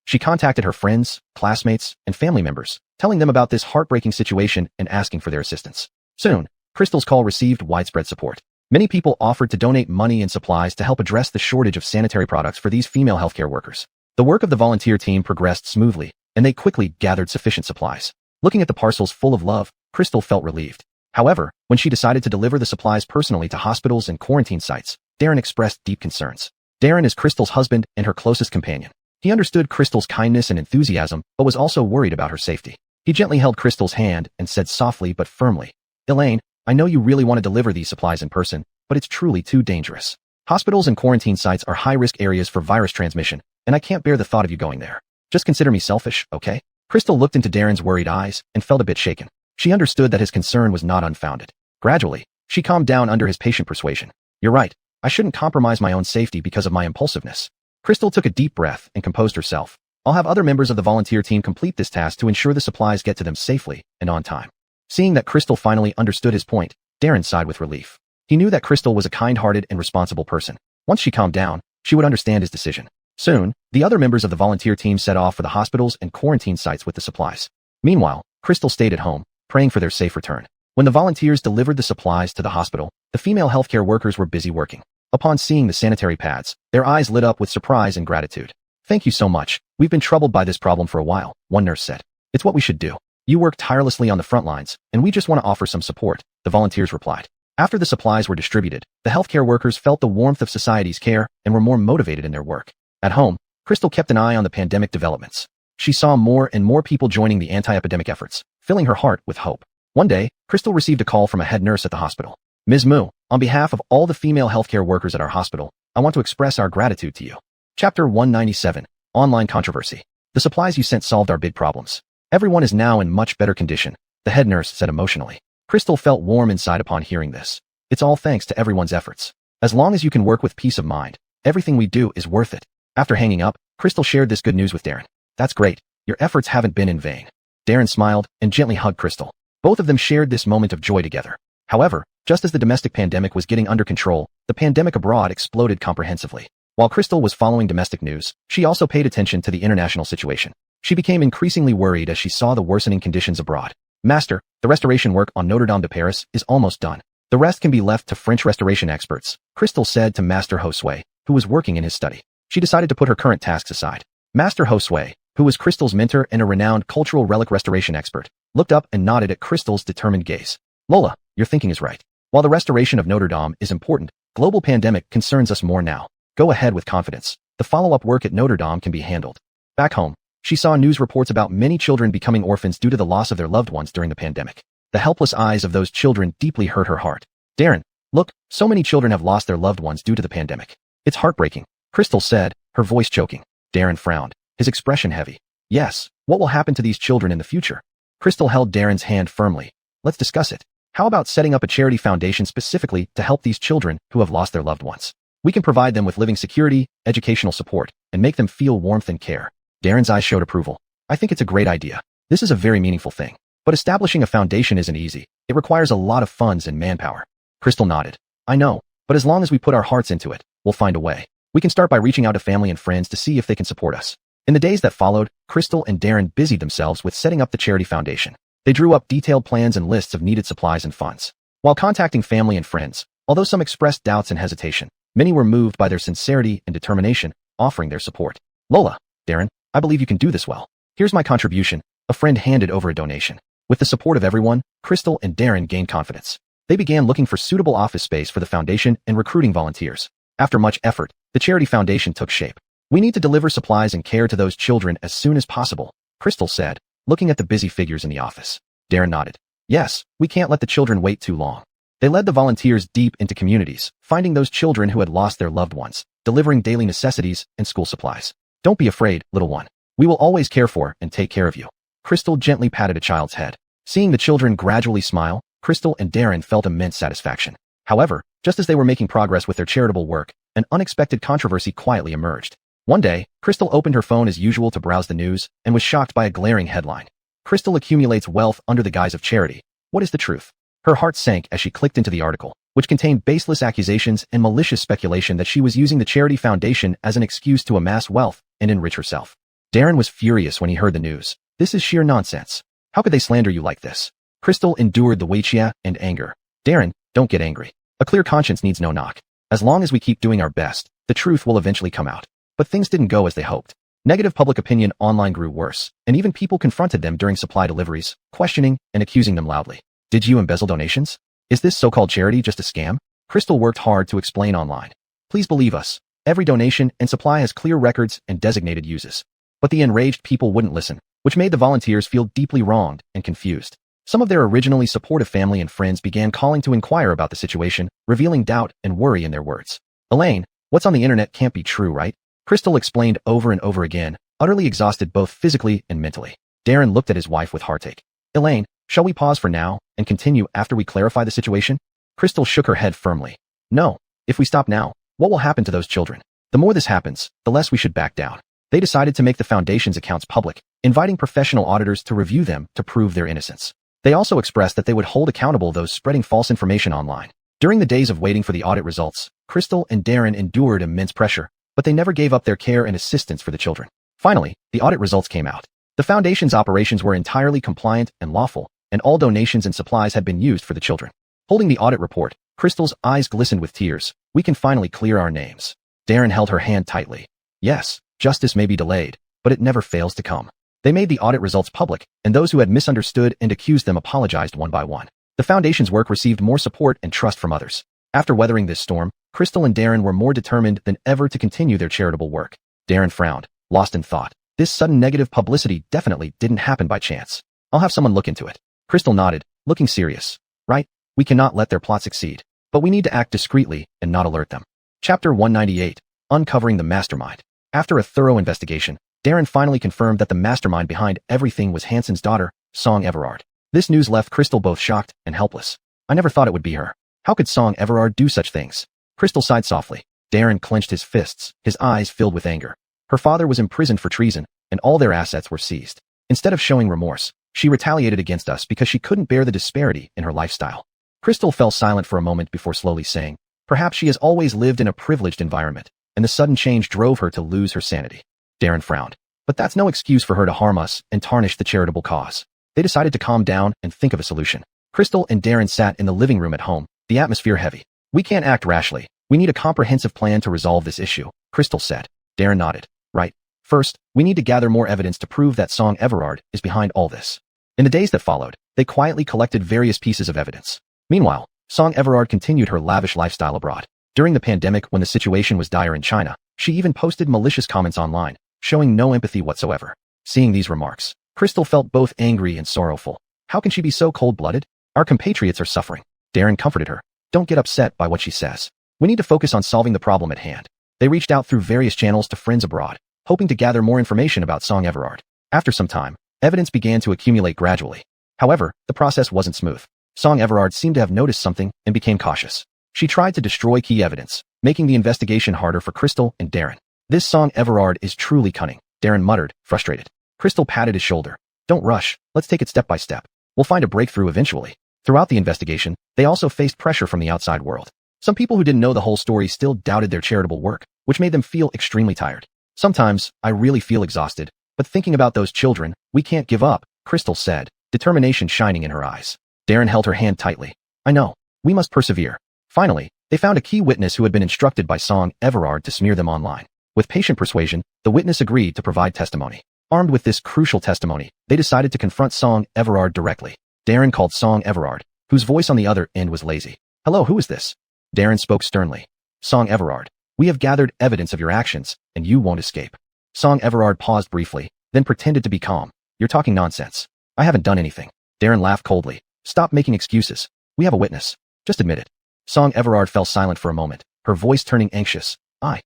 She contacted her friends, classmates, and family members, telling them about this heartbreaking situation and asking for their assistance. Soon, Crystal's call received widespread support. Many people offered to donate money and supplies to help address the shortage of sanitary products for these female healthcare workers. The work of the volunteer team progressed smoothly, and they quickly gathered sufficient supplies. Looking at the parcels full of love, Crystal felt relieved. However, when she decided to deliver the supplies personally to hospitals and quarantine sites, Darren expressed deep concerns. Darren is Crystal's husband and her closest companion. He understood Crystal's kindness and enthusiasm, but was also worried about her safety. He gently held Crystal's hand and said softly but firmly, "Elaine, I know you really want to deliver these supplies in person, but it's truly too dangerous. Hospitals and quarantine sites are high-risk areas for virus transmission, and I can't bear the thought of you going there. Just consider me selfish, okay?" Crystal looked into Darren's worried eyes and felt a bit shaken. She understood that his concern was not unfounded. Gradually, she calmed down under his patient persuasion. "You're right. I shouldn't compromise my own safety because of my impulsiveness." Crystal took a deep breath and composed herself. "I'll have other members of the volunteer team complete this task to ensure the supplies get to them safely and on time." Seeing that Crystal finally understood his point, Darren sighed with relief. He knew that Crystal was a kind-hearted and responsible person. Once she calmed down, she would understand his decision. Soon, the other members of the volunteer team set off for the hospitals and quarantine sites with the supplies. Meanwhile, Crystal stayed at home, praying for their safe return. When the volunteers delivered the supplies to the hospital, the female healthcare workers were busy working. Upon seeing the sanitary pads, their eyes lit up with surprise and gratitude. "Thank you so much. We've been troubled by this problem for a while," one nurse said. "It's what we should do. You work tirelessly on the front lines, and we just want to offer some support," the volunteers replied. After the supplies were distributed, the healthcare workers felt the warmth of society's care and were more motivated in their work. At home, Crystal kept an eye on the pandemic developments. She saw more and more people joining the anti-epidemic efforts, filling her heart with hope. One day, Crystal received a call from a head nurse at the hospital. "Ms. Mu, on behalf of all the female healthcare workers at our hospital, I want to express our gratitude to you." Chapter 197, Online Controversy. "The supplies you sent solved our big problems. Everyone is now in much better condition," the head nurse said emotionally. Crystal felt warm inside upon hearing this. "It's all thanks to everyone's efforts. As long as you can work with peace of mind, everything we do is worth it." After hanging up, Crystal shared this good news with Darren. "That's great. Your efforts haven't been in vain." Darren smiled and gently hugged Crystal. Both of them shared this moment of joy together. However, just as the domestic pandemic was getting under control, the pandemic abroad exploded comprehensively. While Crystal was following domestic news, she also paid attention to the international situation. She became increasingly worried as she saw the worsening conditions abroad. "Master, the restoration work on Notre Dame de Paris is almost done. The rest can be left to French restoration experts," Crystal said to Master Josue, who was working in his study. She decided to put her current tasks aside. Master Josue, who was Crystal's mentor and a renowned cultural relic restoration expert, looked up and nodded at Crystal's determined gaze. "Lola, your thinking is right. While the restoration of Notre Dame is important, global pandemic concerns us more now. Go ahead with confidence. The follow-up work at Notre Dame can be handled." Back home, she saw news reports about many children becoming orphans due to the loss of their loved ones during the pandemic. The helpless eyes of those children deeply hurt her heart. "Darren, look, so many children have lost their loved ones due to the pandemic. It's heartbreaking," Crystal said, her voice choking. Darren frowned, his expression heavy. "Yes, what will happen to these children in the future?" Crystal held Darren's hand firmly. "Let's discuss it. How about setting up a charity foundation specifically to help these children who have lost their loved ones? We can provide them with living security, educational support, and make them feel warmth and care." Darren's eyes showed approval. "I think it's a great idea. This is a very meaningful thing. But establishing a foundation isn't easy. It requires a lot of funds and manpower." Crystal nodded. "I know, but as long as we put our hearts into it, we'll find a way. We can start by reaching out to family and friends to see if they can support us." In the days that followed, Crystal and Darren busied themselves with setting up the charity foundation. They drew up detailed plans and lists of needed supplies and funds. While contacting family and friends, although some expressed doubts and hesitation, many were moved by their sincerity and determination, offering their support. "Lola, Darren, I believe you can do this well. Here's my contribution." A friend handed over a donation. With the support of everyone, Crystal and Darren gained confidence. They began looking for suitable office space for the foundation and recruiting volunteers. After much effort, the charity foundation took shape. "We need to deliver supplies and care to those children as soon as possible," Crystal said, looking at the busy figures in the office. Darren nodded. "Yes, we can't let the children wait too long." They led the volunteers deep into communities, finding those children who had lost their loved ones, delivering daily necessities and school supplies. "Don't be afraid, little one. We will always care for and take care of you." Crystal gently patted a child's head. Seeing the children gradually smile, Crystal and Darren felt immense satisfaction. However, just as they were making progress with their charitable work, an unexpected controversy quietly emerged. One day, Crystal opened her phone as usual to browse the news and was shocked by a glaring headline. "Crystal accumulates wealth under the guise of charity. What is the truth?" Her heart sank as she clicked into the article, which contained baseless accusations and malicious speculation that she was using the charity foundation as an excuse to amass wealth and enrich herself. Darren was furious when he heard the news. "This is sheer nonsense. How could they slander you like this?" Crystal endured the weight and anger. "Darren, don't get angry. A clear conscience needs no knock. As long as we keep doing our best, the truth will eventually come out." But things didn't go as they hoped. Negative public opinion online grew worse, and even people confronted them during supply deliveries, questioning and accusing them loudly. "Did you embezzle donations? Is this so-called charity just a scam?" Crystal worked hard to explain online. "Please believe us. Every donation and supply has clear records and designated uses." But the enraged people wouldn't listen, which made the volunteers feel deeply wronged and confused. Some of their originally supportive family and friends began calling to inquire about the situation, revealing doubt and worry in their words. "Elaine, what's on the internet can't be true, right?" Crystal explained over and over again, utterly exhausted both physically and mentally. Darren looked at his wife with heartache. "Elaine, shall we pause for now and continue after we clarify the situation?" Crystal shook her head firmly. "No, if we stop now, what will happen to those children? The more this happens, the less we should back down." They decided to make the foundation's accounts public, inviting professional auditors to review them to prove their innocence. They also expressed that they would hold accountable those spreading false information online. During the days of waiting for the audit results, Crystal and Darren endured immense pressure, but they never gave up their care and assistance for the children. Finally, the audit results came out. The foundation's operations were entirely compliant and lawful, and all donations and supplies had been used for the children. Holding the audit report, Crystal's eyes glistened with tears. We can finally clear our names. Darren held her hand tightly. Yes, justice may be delayed, but it never fails to come. They made the audit results public, and those who had misunderstood and accused them apologized one by one. The foundation's work received more support and trust from others. After weathering this storm, Crystal and Darren were more determined than ever to continue their charitable work. Darren frowned, lost in thought. This sudden negative publicity definitely didn't happen by chance. I'll have someone look into it. Crystal nodded, looking serious. Right? We cannot let their plot succeed. But we need to act discreetly and not alert them. Chapter 198. Uncovering the Mastermind. After a thorough investigation, Darren finally confirmed that the mastermind behind everything was Hansen's daughter, Song Everard. This news left Crystal both shocked and helpless. I never thought it would be her. How could Song Everard do such things? Crystal sighed softly. Darren clenched his fists, his eyes filled with anger. Her father was imprisoned for treason, and all their assets were seized. Instead of showing remorse, she retaliated against us because she couldn't bear the disparity in her lifestyle. Crystal fell silent for a moment before slowly saying, perhaps she has always lived in a privileged environment, and the sudden change drove her to lose her sanity. Darren frowned. But that's no excuse for her to harm us and tarnish the charitable cause. They decided to calm down and think of a solution. Crystal and Darren sat in the living room at home, the atmosphere heavy. We can't act rashly. We need a comprehensive plan to resolve this issue, Crystal said. Darren nodded. Right. First, we need to gather more evidence to prove that Song Everard is behind all this. In the days that followed, they quietly collected various pieces of evidence. Meanwhile, Song Everard continued her lavish lifestyle abroad. During the pandemic, when the situation was dire in China, she even posted malicious comments online, showing no empathy whatsoever. Seeing these remarks, Crystal felt both angry and sorrowful. How can she be so cold-blooded? Our compatriots are suffering. Darren comforted her. Don't get upset by what she says. We need to focus on solving the problem at hand. They reached out through various channels to friends abroad, hoping to gather more information about Song Everard. After some time, evidence began to accumulate gradually. However, the process wasn't smooth. Song Everard seemed to have noticed something and became cautious. She tried to destroy key evidence, making the investigation harder for Crystal and Darren. This Song Everard is truly cunning, Darren muttered, frustrated. Crystal patted his shoulder. Don't rush, let's take it step by step. We'll find a breakthrough eventually. Throughout the investigation, they also faced pressure from the outside world. Some people who didn't know the whole story still doubted their charitable work, which made them feel extremely tired. Sometimes, I really feel exhausted, but thinking about those children, we can't give up, Crystal said, determination shining in her eyes. Darren held her hand tightly. I know. We must persevere. Finally, they found a key witness who had been instructed by Song Everard to smear them online. With patient persuasion, the witness agreed to provide testimony. Armed with this crucial testimony, they decided to confront Song Everard directly. Darren called Song Everard, whose voice on the other end was lazy. Hello, who is this? Darren spoke sternly. Song Everard, we have gathered evidence of your actions, and you won't escape. Song Everard paused briefly, then pretended to be calm. You're talking nonsense. I haven't done anything. Darren laughed coldly. Stop making excuses. We have a witness. Just admit it. Song Everard fell silent for a moment, her voice turning anxious. I.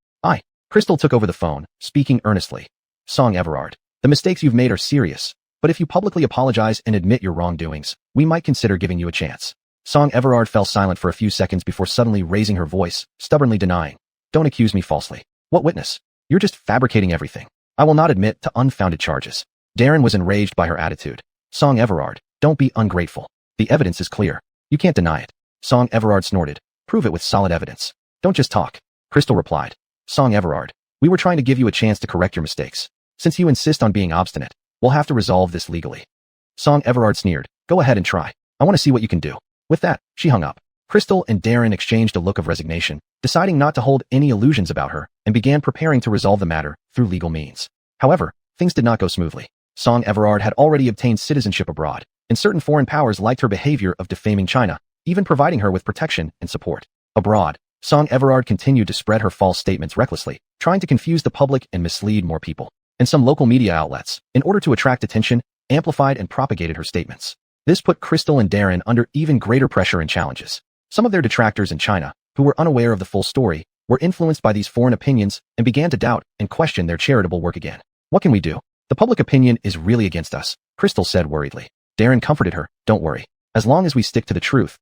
Crystal took over the phone, speaking earnestly. Song Everard, the mistakes you've made are serious, but if you publicly apologize and admit your wrongdoings, we might consider giving you a chance. Song Everard fell silent for a few seconds before suddenly raising her voice, stubbornly denying. Don't accuse me falsely. What witness? You're just fabricating everything. I will not admit to unfounded charges. Darren was enraged by her attitude. Song Everard, don't be ungrateful. The evidence is clear. You can't deny it. Song Everard snorted. Prove it with solid evidence. Don't just talk. Crystal replied. Song Everard, we were trying to give you a chance to correct your mistakes. Since you insist on being obstinate, we'll have to resolve this legally. Song Everard sneered. Go ahead and try. I want to see what you can do. With that, she hung up. Crystal and Darren exchanged a look of resignation, deciding not to hold any illusions about her, and began preparing to resolve the matter through legal means. However, things did not go smoothly. Song Everard had already obtained citizenship abroad, and certain foreign powers liked her behavior of defaming China, even providing her with protection and support. Abroad, Song Everard continued to spread her false statements recklessly, trying to confuse the public and mislead more people. And some local media outlets, in order to attract attention, amplified and propagated her statements. This put Crystal and Darren under even greater pressure and challenges. Some of their detractors in China, who were unaware of the full story, were influenced by these foreign opinions and began to doubt and question their charitable work again. What can we do? The public opinion is really against us, Crystal said worriedly. Darren comforted her. Don't worry. As long as we stick to the truth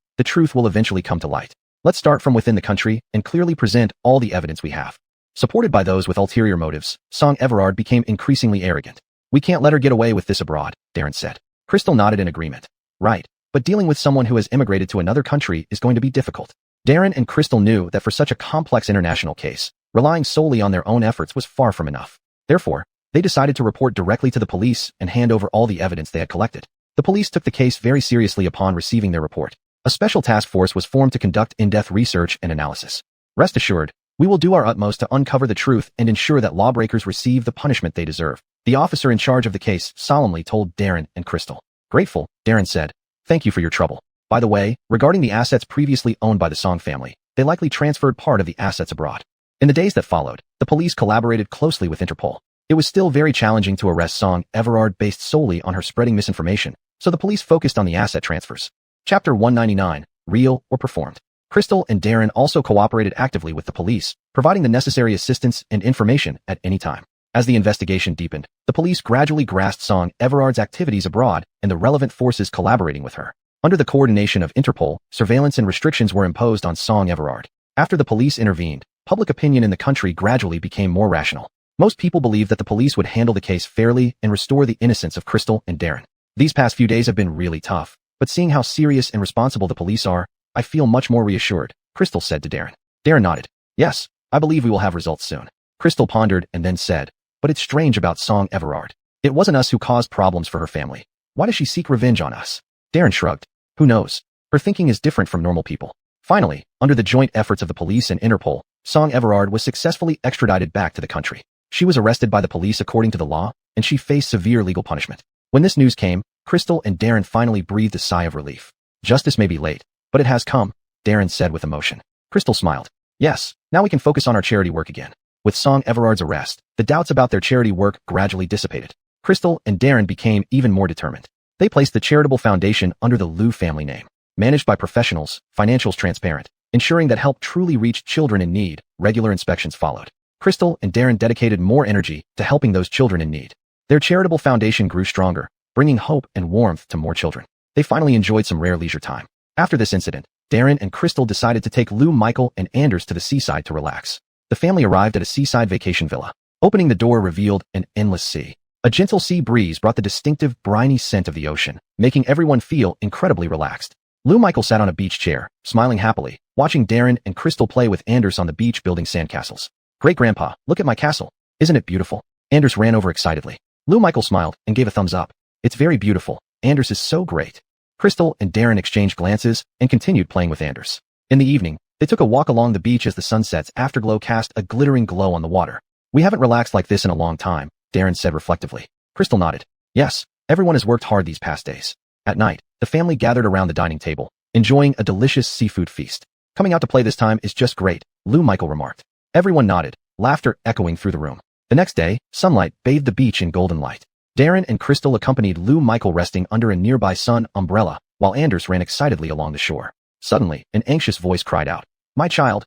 will eventually come to light. Let's start from within the country and clearly present all the evidence we have. Supported by those with ulterior motives, Song Everard became increasingly arrogant. We can't let her get away with this abroad, Darren said. Crystal nodded in agreement. Right, but dealing with someone who has immigrated to another country is going to be difficult. Darren and Crystal knew that for such a complex international case, relying solely on their own efforts was far from enough. Therefore, they decided to report directly to the police and hand over all the evidence they had collected. The police took the case very seriously upon receiving their report. A special task force was formed to conduct in-depth research and analysis. Rest assured, we will do our utmost to uncover the truth and ensure that lawbreakers receive the punishment they deserve, the officer in charge of the case solemnly told Darren and Crystal. Grateful, Darren said. Thank you for your trouble. By the way, regarding the assets previously owned by the Song family, they likely transferred part of the assets abroad. In the days that followed, the police collaborated closely with Interpol. It was still very challenging to arrest Song Everard based solely on her spreading misinformation, so the police focused on the asset transfers. Chapter 199, Real or Performed. Crystal and Darren also cooperated actively with the police, providing the necessary assistance and information at any time. As the investigation deepened, the police gradually grasped Song Everard's activities abroad and the relevant forces collaborating with her. Under the coordination of Interpol, surveillance and restrictions were imposed on Song Everard. After the police intervened, public opinion in the country gradually became more rational. Most people believed that the police would handle the case fairly and restore the innocence of Crystal and Darren. These past few days have been really tough, but seeing how serious and responsible the police are, I feel much more reassured, Crystal said to Darren. Darren nodded. Yes, I believe we will have results soon. Crystal pondered and then said, but it's strange about Song Everard. It wasn't us who caused problems for her family. Why does she seek revenge on us? Darren shrugged. Who knows? Her thinking is different from normal people. Finally, under the joint efforts of the police and Interpol, Song Everard was successfully extradited back to the country. She was arrested by the police according to the law, and she faced severe legal punishment. When this news came, Crystal and Darren finally breathed a sigh of relief. Justice may be late, but it has come, Darren said with emotion. Crystal smiled. Yes, now we can focus on our charity work again. With Song Everard's arrest, the doubts about their charity work gradually dissipated. Crystal and Darren became even more determined. They placed the charitable foundation under the Liu family name. Managed by professionals, financials transparent, ensuring that help truly reached children in need, regular inspections followed. Crystal and Darren dedicated more energy to helping those children in need. Their charitable foundation grew stronger, bringing hope and warmth to more children. They finally enjoyed some rare leisure time. After this incident, Darren and Crystal decided to take Lou, Michael, and Anders to the seaside to relax. The family arrived at a seaside vacation villa. Opening the door revealed an endless sea. A gentle sea breeze brought the distinctive, briny scent of the ocean, making everyone feel incredibly relaxed. Lou Michael sat on a beach chair, smiling happily, watching Darren and Crystal play with Anders on the beach building sandcastles. Great-grandpa, look at my castle. Isn't it beautiful? Anders ran over excitedly. Lou Michael smiled and gave a thumbs up. It's very beautiful. Anders is so great. Crystal and Darren exchanged glances and continued playing with Anders. In the evening, they took a walk along the beach as the sunset's afterglow cast a glittering glow on the water. We haven't relaxed like this in a long time, Darren said reflectively. Crystal nodded. Yes, everyone has worked hard these past days. At night, the family gathered around the dining table, enjoying a delicious seafood feast. Coming out to play this time is just great, Lou Michael remarked. Everyone nodded, laughter echoing through the room. The next day, sunlight bathed the beach in golden light. Darren and Crystal accompanied Lou Michael resting under a nearby sun umbrella, while Anders ran excitedly along the shore. Suddenly, an anxious voice cried out, my child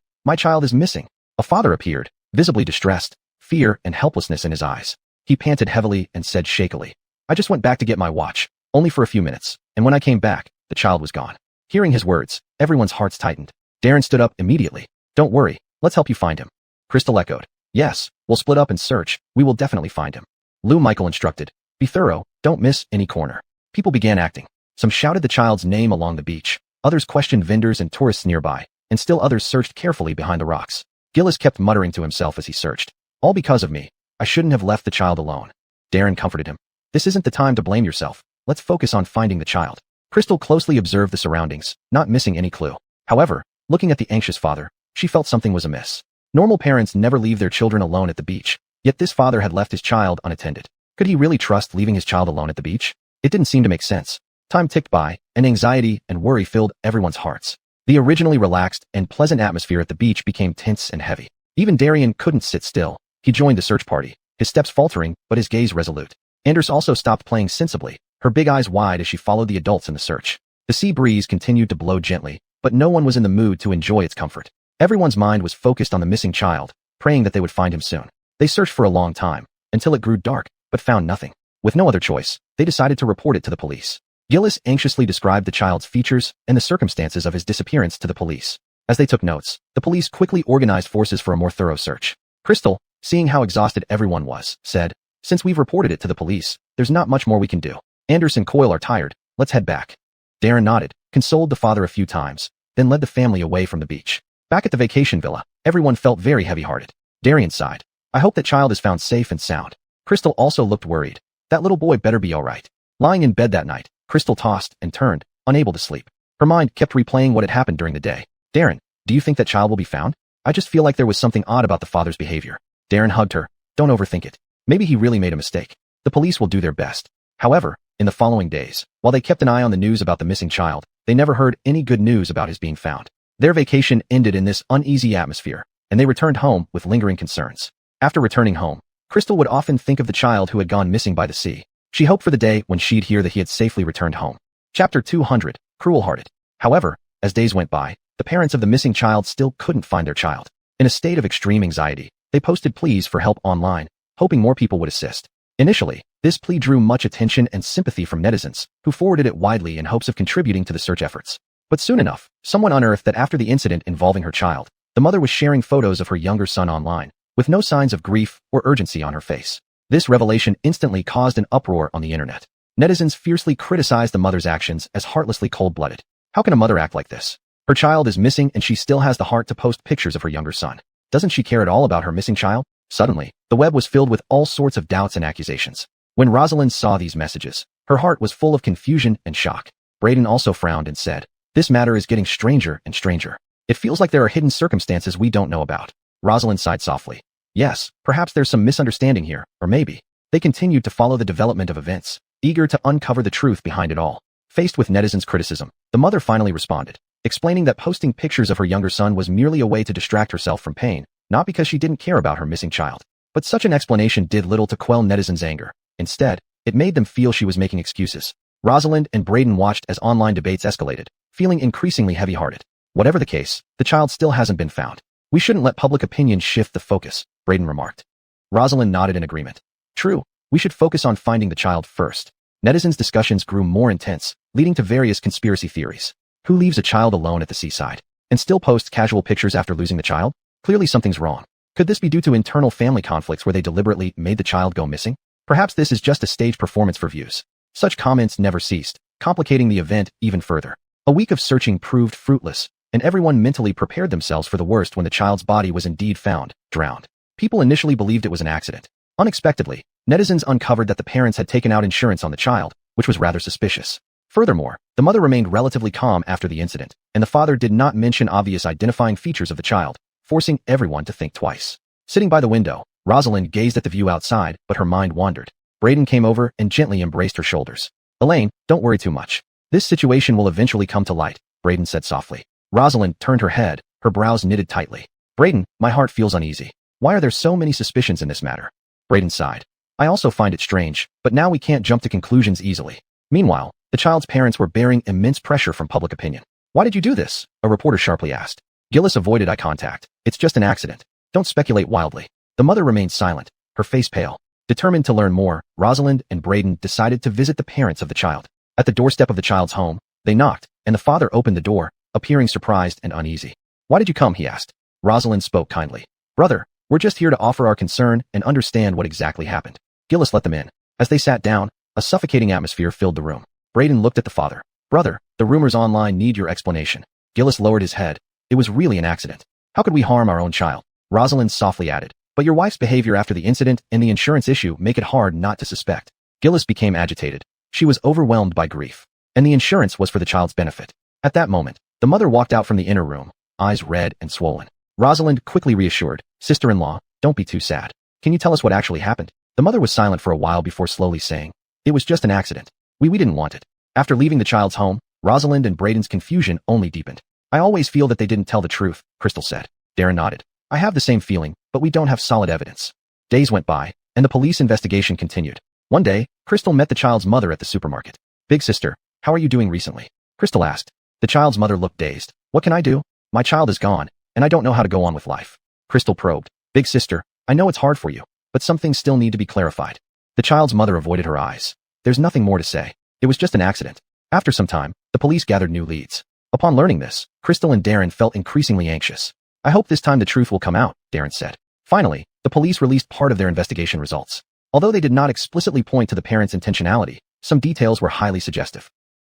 is missing." A father appeared, visibly distressed, fear and helplessness in his eyes. He panted heavily and said shakily, "I just went back to get my watch, only for a few minutes, and when I came back, the child was gone." Hearing his words, everyone's hearts tightened. Darren stood up immediately. "Don't worry, let's help you find him." Crystal echoed, "Yes, we'll split up and search, we will definitely find him." Lou Michael instructed, "Be thorough, don't miss any corner." People began acting. Some shouted the child's name along the beach, others questioned vendors and tourists nearby, and still others searched carefully behind the rocks. Gillis kept muttering to himself as he searched, "All because of me. I shouldn't have left the child alone." Darren comforted him. "This isn't the time to blame yourself. Let's focus on finding the child." Crystal closely observed the surroundings, not missing any clue. However, looking at the anxious father, she felt something was amiss. Normal parents never leave their children alone at the beach, yet this father had left his child unattended. Could he really trust leaving his child alone at the beach? It didn't seem to make sense. Time ticked by, and anxiety and worry filled everyone's hearts. The originally relaxed and pleasant atmosphere at the beach became tense and heavy. Even Darren couldn't sit still. He joined the search party, his steps faltering, but his gaze resolute. Anders also stopped playing sensibly, her big eyes wide as she followed the adults in the search. The sea breeze continued to blow gently, but no one was in the mood to enjoy its comfort. Everyone's mind was focused on the missing child, praying that they would find him soon. They searched for a long time, until it grew dark, but found nothing. With no other choice, they decided to report it to the police. Gillis anxiously described the child's features and the circumstances of his disappearance to the police. As they took notes, the police quickly organized forces for a more thorough search. Crystal, seeing how exhausted everyone was, said, "Since we've reported it to the police, there's not much more we can do. Anders and Coyle are tired, let's head back." Darren nodded, consoled the father a few times, then led the family away from the beach. Back at the vacation villa, everyone felt very heavy-hearted. Darian sighed. I hope that child is found safe and sound. Crystal also looked worried. That little boy better be all right. Lying in bed that night, Crystal tossed and turned, unable to sleep. Her mind kept replaying what had happened during the day. Darren, do you think that child will be found? I just feel like there was something odd about the father's behavior. Darren hugged her. Don't overthink it. Maybe he really made a mistake. The police will do their best. However, in the following days, while they kept an eye on the news about the missing child, they never heard any good news about his being found. Their vacation ended in this uneasy atmosphere, and they returned home with lingering concerns. After returning home, Crystal would often think of the child who had gone missing by the sea. She hoped for the day when she'd hear that he had safely returned home. Chapter 200, Cruel-Hearted. However, as days went by, the parents of the missing child still couldn't find their child. In a state of extreme anxiety, they posted pleas for help online, hoping more people would assist. Initially, this plea drew much attention and sympathy from netizens, who forwarded it widely in hopes of contributing to the search efforts. But soon enough, someone unearthed that after the incident involving her child, the mother was sharing photos of her younger son online, with no signs of grief or urgency on her face. This revelation instantly caused an uproar on the internet. Netizens fiercely criticized the mother's actions as heartlessly cold-blooded. How can a mother act like this? Her child is missing and she still has the heart to post pictures of her younger son. Doesn't she care at all about her missing child? Suddenly, the web was filled with all sorts of doubts and accusations. When Rosalind saw these messages, her heart was full of confusion and shock. Braden also frowned and said, "This matter is getting stranger and stranger. It feels like there are hidden circumstances we don't know about." Rosalind sighed softly. Yes, perhaps there's some misunderstanding here, or maybe. They continued to follow the development of events, eager to uncover the truth behind it all. Faced with netizens' criticism, the mother finally responded, explaining that posting pictures of her younger son was merely a way to distract herself from pain, not because she didn't care about her missing child. But such an explanation did little to quell netizens' anger. Instead, it made them feel she was making excuses. Rosalind and Braden watched as online debates escalated, feeling increasingly heavy-hearted. Whatever the case, the child still hasn't been found. We shouldn't let public opinion shift the focus, Braden remarked. Rosalind nodded in agreement. True, we should focus on finding the child first. Netizens' discussions grew more intense, leading to various conspiracy theories. Who leaves a child alone at the seaside and still posts casual pictures after losing the child? Clearly something's wrong. Could this be due to internal family conflicts where they deliberately made the child go missing? Perhaps this is just a stage performance for views. Such comments never ceased, complicating the event even further. A week of searching proved fruitless, and everyone mentally prepared themselves for the worst when the child's body was indeed found, drowned. People initially believed it was an accident. Unexpectedly, netizens uncovered that the parents had taken out insurance on the child, which was rather suspicious. Furthermore, the mother remained relatively calm after the incident, and the father did not mention obvious identifying features of the child, forcing everyone to think twice. Sitting by the window, Rosalind gazed at the view outside, but her mind wandered. Braden came over and gently embraced her shoulders. Elaine, don't worry too much. This situation will eventually come to light, Braden said softly. Rosalind turned her head, her brows knitted tightly. Braden, my heart feels uneasy. Why are there so many suspicions in this matter? Braden sighed. I also find it strange, but now we can't jump to conclusions easily. Meanwhile, the child's parents were bearing immense pressure from public opinion. Why did you do this? A reporter sharply asked. Gillis avoided eye contact. It's just an accident. Don't speculate wildly. The mother remained silent, her face pale. Determined to learn more, Rosalind and Braden decided to visit the parents of the child. At the doorstep of the child's home, they knocked, and the father opened the door, appearing surprised and uneasy. Why did you come? He asked. Rosalind spoke kindly. Brother, we're just here to offer our concern and understand what exactly happened. Gillis let them in. As they sat down, a suffocating atmosphere filled the room. Braden looked at the father. Brother, the rumors online need your explanation. Gillis lowered his head. It was really an accident. How could we harm our own child? Rosalind softly added. But your wife's behavior after the incident and the insurance issue make it hard not to suspect. Gillis became agitated. She was overwhelmed by grief. And the insurance was for the child's benefit. At that moment, the mother walked out from the inner room, eyes red and swollen. Rosalind quickly reassured, Sister-in-law, don't be too sad. Can you tell us what actually happened? The mother was silent for a while before slowly saying, it was just an accident. We didn't want it. After leaving the child's home, Rosalind and Braden's confusion only deepened. I always feel that they didn't tell the truth, Crystal said. Darren nodded. I have the same feeling, but we don't have solid evidence. Days went by, and the police investigation continued. One day, Crystal met the child's mother at the supermarket. Big sister, how are you doing recently? Crystal asked. The child's mother looked dazed. What can I do? My child is gone, and I don't know how to go on with life. Crystal probed. Big sister, I know it's hard for you, but some things still need to be clarified. The child's mother avoided her eyes. There's nothing more to say. It was just an accident. After some time, the police gathered new leads. Upon learning this, Crystal and Darren felt increasingly anxious. I hope this time the truth will come out, Darren said. Finally, the police released part of their investigation results. Although they did not explicitly point to the parents' intentionality, some details were highly suggestive.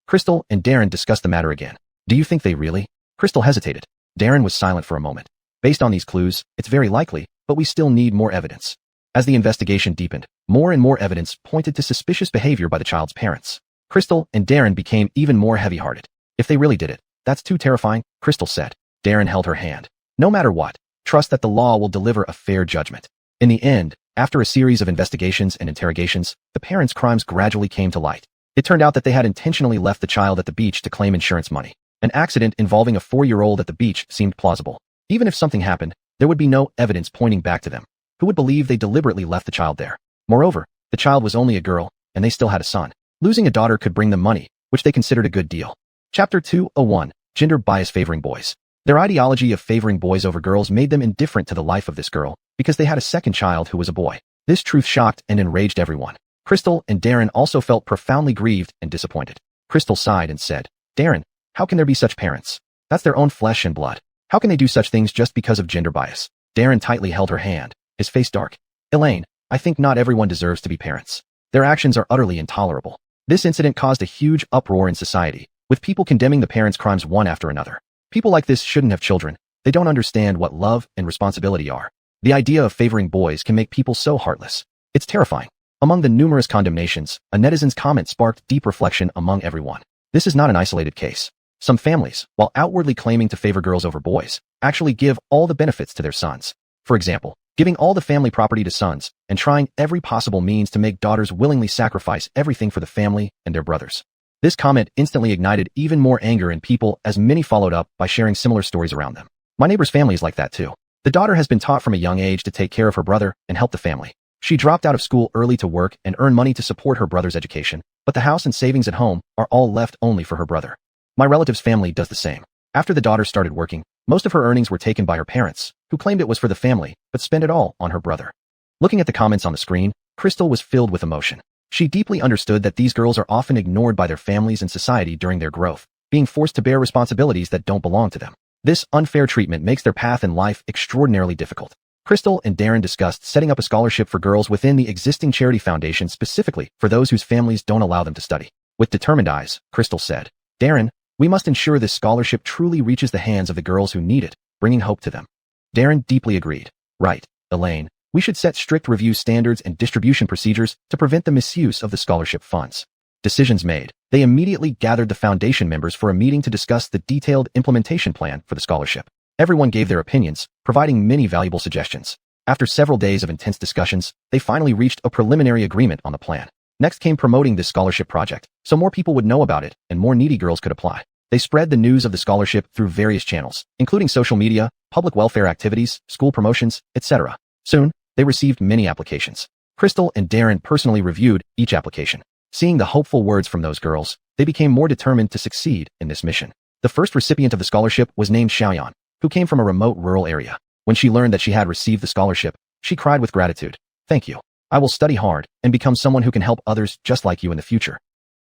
Crystal and Darren discussed the matter again. Do you think they really? Crystal hesitated. Darren was silent for a moment. Based on these clues, it's very likely, but we still need more evidence. As the investigation deepened, more and more evidence pointed to suspicious behavior by the child's parents. Crystal and Darren became even more heavy-hearted. If they really did it, that's too terrifying, Crystal said. Darren held her hand. No matter what, trust that the law will deliver a fair judgment. In the end, after a series of investigations and interrogations, the parents' crimes gradually came to light. It turned out that they had intentionally left the child at the beach to claim insurance money. An accident involving a 4-year-old at the beach seemed plausible. Even if something happened, there would be no evidence pointing back to them. Who would believe they deliberately left the child there? Moreover, the child was only a girl, and they still had a son. Losing a daughter could bring them money, which they considered a good deal. Chapter 201. Gender Bias Favoring Boys. Their ideology of favoring boys over girls made them indifferent to the life of this girl, because they had a second child who was a boy. This truth shocked and enraged everyone. Crystal and Darren also felt profoundly grieved and disappointed. Crystal sighed and said, Darren, how can there be such parents? That's their own flesh and blood. How can they do such things just because of gender bias? Darren tightly held her hand, his face dark. Elaine, I think not everyone deserves to be parents. Their actions are utterly intolerable. This incident caused a huge uproar in society, with people condemning the parents' crimes one after another. People like this shouldn't have children. They don't understand what love and responsibility are. The idea of favoring boys can make people so heartless. It's terrifying. Among the numerous condemnations, a netizen's comment sparked deep reflection among everyone. This is not an isolated case. Some families, while outwardly claiming to favor girls over boys, actually give all the benefits to their sons. For example, giving all the family property to sons, and trying every possible means to make daughters willingly sacrifice everything for the family and their brothers. This comment instantly ignited even more anger in people as many followed up by sharing similar stories around them. My neighbor's family is like that too. The daughter has been taught from a young age to take care of her brother and help the family. She dropped out of school early to work and earn money to support her brother's education, but the house and savings at home are all left only for her brother. My relative's family does the same. After the daughter started working, most of her earnings were taken by her parents, who claimed it was for the family, but spent it all on her brother. Looking at the comments on the screen, Crystal was filled with emotion. She deeply understood that these girls are often ignored by their families and society during their growth, being forced to bear responsibilities that don't belong to them. This unfair treatment makes their path in life extraordinarily difficult. Crystal and Darren discussed setting up a scholarship for girls within the existing charity foundation specifically for those whose families don't allow them to study. With determined eyes, Crystal said, Darren, we must ensure this scholarship truly reaches the hands of the girls who need it, bringing hope to them. Darren deeply agreed. Right, Elaine, we should set strict review standards and distribution procedures to prevent the misuse of the scholarship funds. Decisions made. They immediately gathered the foundation members for a meeting to discuss the detailed implementation plan for the scholarship. Everyone gave their opinions, providing many valuable suggestions. After several days of intense discussions, they finally reached a preliminary agreement on the plan. Next came promoting this scholarship project, so more people would know about it and more needy girls could apply. They spread the news of the scholarship through various channels, including social media, public welfare activities, school promotions, etc. Soon, they received many applications. Crystal and Darren personally reviewed each application. Seeing the hopeful words from those girls, they became more determined to succeed in this mission. The first recipient of the scholarship was named Xiaoyan, who came from a remote rural area. When she learned that she had received the scholarship, she cried with gratitude. Thank you. I will study hard and become someone who can help others just like you in the future.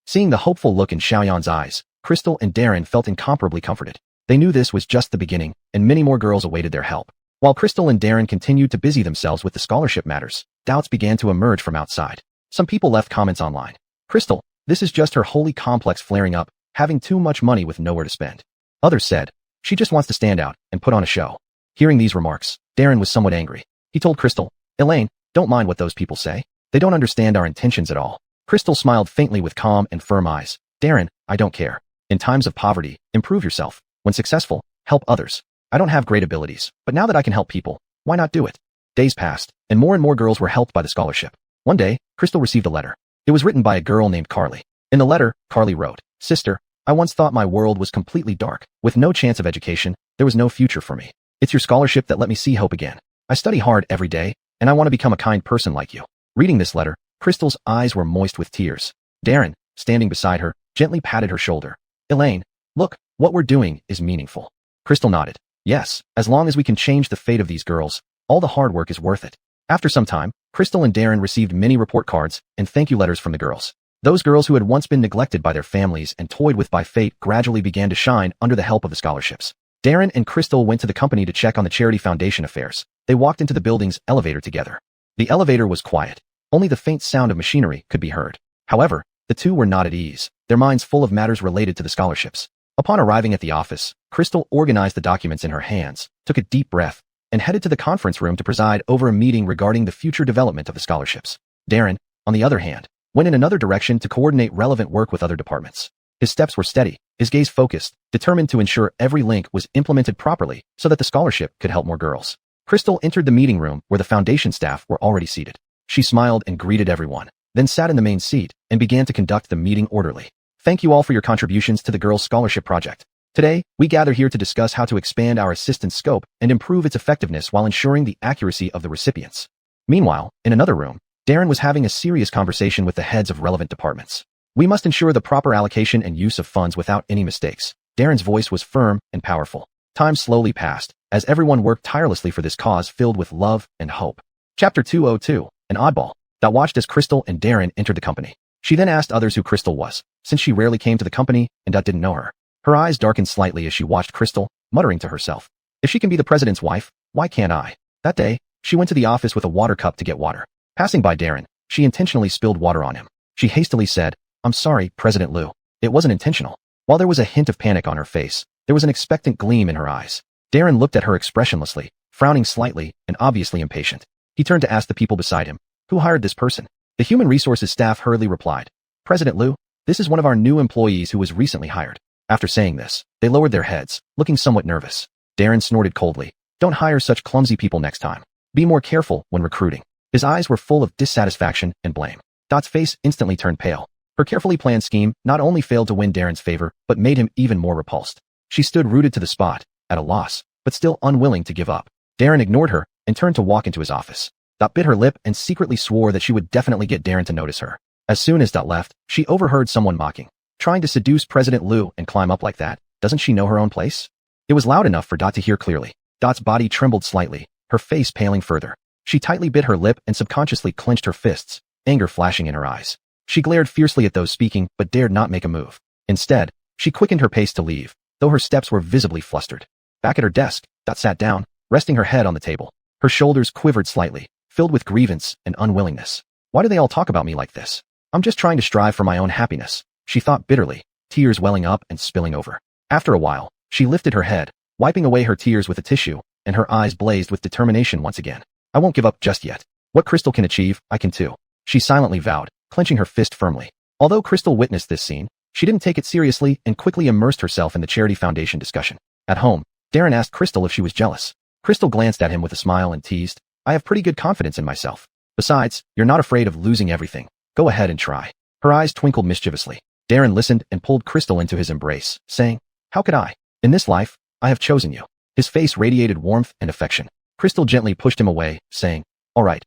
Seeing the hopeful look in Xiaoyan's eyes, Crystal and Darren felt incomparably comforted. They knew this was just the beginning, and many more girls awaited their help. While Crystal and Darren continued to busy themselves with the scholarship matters, doubts began to emerge from outside. Some people left comments online. Crystal, this is just her holy complex flaring up, having too much money with nowhere to spend. Others said, she just wants to stand out and put on a show. Hearing these remarks, Darren was somewhat angry. He told Crystal, Elaine, don't mind what those people say. They don't understand our intentions at all. Crystal smiled faintly with calm and firm eyes. Darren, I don't care. In times of poverty, improve yourself. When successful, help others. I don't have great abilities, but now that I can help people, why not do it? Days passed, and more girls were helped by the scholarship. One day, Crystal received a letter. It was written by a girl named Carly. In the letter, Carly wrote, Sister, I once thought my world was completely dark. With no chance of education, there was no future for me. It's your scholarship that let me see hope again. I study hard every day, and I want to become a kind person like you. Reading this letter, Crystal's eyes were moist with tears. Darren, standing beside her, gently patted her shoulder. Elaine, look, what we're doing is meaningful. Crystal nodded. Yes, as long as we can change the fate of these girls, all the hard work is worth it. After some time, Crystal and Darren received many report cards and thank you letters from the girls. Those girls who had once been neglected by their families and toyed with by fate gradually began to shine under the help of the scholarships. Darren and Crystal went to the company to check on the charity foundation affairs. They walked into the building's elevator together. The elevator was quiet. Only the faint sound of machinery could be heard. However, the two were not at ease, their minds full of matters related to the scholarships. Upon arriving at the office, Crystal organized the documents in her hands, took a deep breath, and headed to the conference room to preside over a meeting regarding the future development of the scholarships. Darren, on the other hand, went in another direction to coordinate relevant work with other departments. His steps were steady, his gaze focused, determined to ensure every link was implemented properly so that the scholarship could help more girls. Crystal entered the meeting room where the foundation staff were already seated. She smiled and greeted everyone, then sat in the main seat and began to conduct the meeting orderly. Thank you all for your contributions to the Girls' Scholarship Project. Today, we gather here to discuss how to expand our assistance scope and improve its effectiveness while ensuring the accuracy of the recipients. Meanwhile, in another room, Darren was having a serious conversation with the heads of relevant departments. We must ensure the proper allocation and use of funds without any mistakes. Darren's voice was firm and powerful. Time slowly passed, as everyone worked tirelessly for this cause filled with love and hope. Chapter 202, an oddball, that watched as Crystal and Darren entered the company. She then asked others who Crystal was, since she rarely came to the company and didn't know her. Her eyes darkened slightly as she watched Crystal, muttering to herself, if she can be the president's wife, why can't I? That day, she went to the office with a water cup to get water. Passing by Darren, she intentionally spilled water on him. She hastily said, I'm sorry, President Liu. It wasn't intentional. While there was a hint of panic on her face, there was an expectant gleam in her eyes. Darren looked at her expressionlessly, frowning slightly and obviously impatient. He turned to ask the people beside him, who hired this person? The human resources staff hurriedly replied, President Liu, this is one of our new employees who was recently hired. After saying this, they lowered their heads, looking somewhat nervous. Darren snorted coldly, don't hire such clumsy people next time. Be more careful when recruiting. His eyes were full of dissatisfaction and blame. Dot's face instantly turned pale. Her carefully planned scheme not only failed to win Darren's favor, but made him even more repulsed. She stood rooted to the spot, at a loss, but still unwilling to give up. Darren ignored her and turned to walk into his office. Dot bit her lip and secretly swore that she would definitely get Darren to notice her. As soon as Dot left, she overheard someone mocking, trying to seduce President Liu and climb up like that. Doesn't she know her own place? It was loud enough for Dot to hear clearly. Dot's body trembled slightly, her face paling further. She tightly bit her lip and subconsciously clenched her fists, anger flashing in her eyes. She glared fiercely at those speaking but dared not make a move. Instead, she quickened her pace to leave, though her steps were visibly flustered. Back at her desk, Dot sat down, resting her head on the table. Her shoulders quivered slightly, filled with grievance and unwillingness. Why do they all talk about me like this? I'm just trying to strive for my own happiness, she thought bitterly, tears welling up and spilling over. After a while, she lifted her head, wiping away her tears with a tissue, and her eyes blazed with determination once again. I won't give up just yet. What Crystal can achieve, I can too. She silently vowed, clenching her fist firmly. Although Crystal witnessed this scene, she didn't take it seriously and quickly immersed herself in the Charity Foundation discussion. At home, Darren asked Crystal if she was jealous. Crystal glanced at him with a smile and teased, I have pretty good confidence in myself. Besides, you're not afraid of losing everything. Go ahead and try. Her eyes twinkled mischievously. Darren listened and pulled Crystal into his embrace, saying, how could I? In this life, I have chosen you. His face radiated warmth and affection. Crystal gently pushed him away, saying, all right,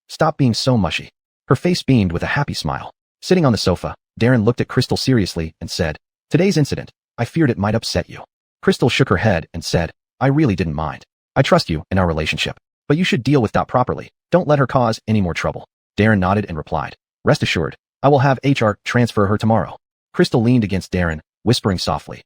stop being so mushy. Her face beamed with a happy smile. Sitting on the sofa, Darren looked at Crystal seriously and said, today's incident, I feared it might upset you. Crystal shook her head and said, I really didn't mind. I trust you in our relationship, but you should deal with Dot properly. Don't let her cause any more trouble. Darren nodded and replied, rest assured, I will have HR transfer her tomorrow. Crystal leaned against Darren, whispering softly,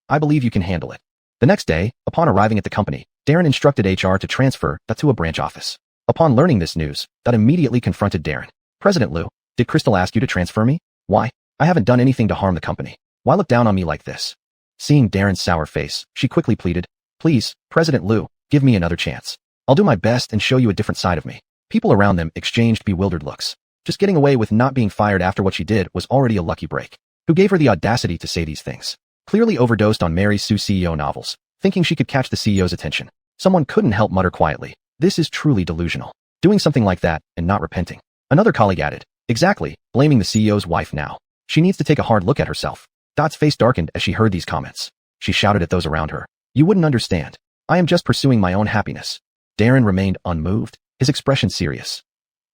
I believe you can handle it. The next day, upon arriving at the company, Darren instructed HR to transfer Dot to a branch office. Upon learning this news, Dot immediately confronted Darren. President Liu, did Crystal ask you to transfer me? Why? I haven't done anything to harm the company. Why look down on me like this? Seeing Darren's sour face, she quickly pleaded, please, President Liu, give me another chance. I'll do my best and show you a different side of me. People around them exchanged bewildered looks. Just getting away with not being fired after what she did was already a lucky break. Who gave her the audacity to say these things? Clearly overdosed on Mary Sue CEO novels, thinking she could catch the CEO's attention. Someone couldn't help mutter quietly, this is truly delusional. Doing something like that and not repenting. Another colleague added, exactly, blaming the CEO's wife now. She needs to take a hard look at herself. Dot's face darkened as she heard these comments. She shouted at those around her, you wouldn't understand. I am just pursuing my own happiness. Darren remained unmoved, his expression serious.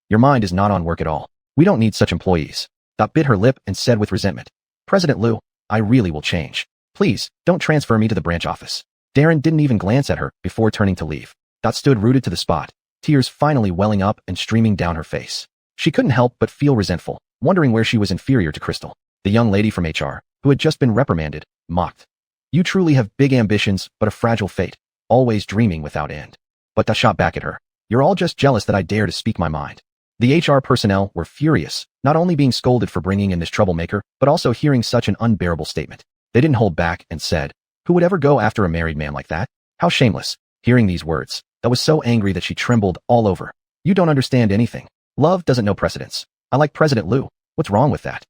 Your mind is not on work at all. We don't need such employees. Dot bit her lip and said with resentment, President Liu, I really will change. Please, don't transfer me to the branch office. Darren didn't even glance at her before turning to leave. Dot stood rooted to the spot, tears finally welling up and streaming down her face. She couldn't help but feel resentful, wondering where she was inferior to Crystal. The young lady from HR, who had just been reprimanded, mocked. You truly have big ambitions, but a fragile fate, always dreaming without end. But Dot shot back at her. You're all just jealous that I dare to speak my mind. The HR personnel were furious, not only being scolded for bringing in this troublemaker, but also hearing such an unbearable statement. They didn't hold back and said, "Who would ever go after a married man like that? How shameless." Hearing these words, that was so angry that she trembled all over. "You don't understand anything. Love doesn't know precedence. I like President Liu. What's wrong with that?"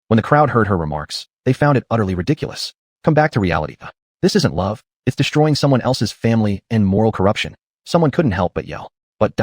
When the crowd heard her remarks, they found it utterly ridiculous. Come back to reality. This isn't love. It's destroying someone else's family and moral corruption. Someone couldn't help but yell. But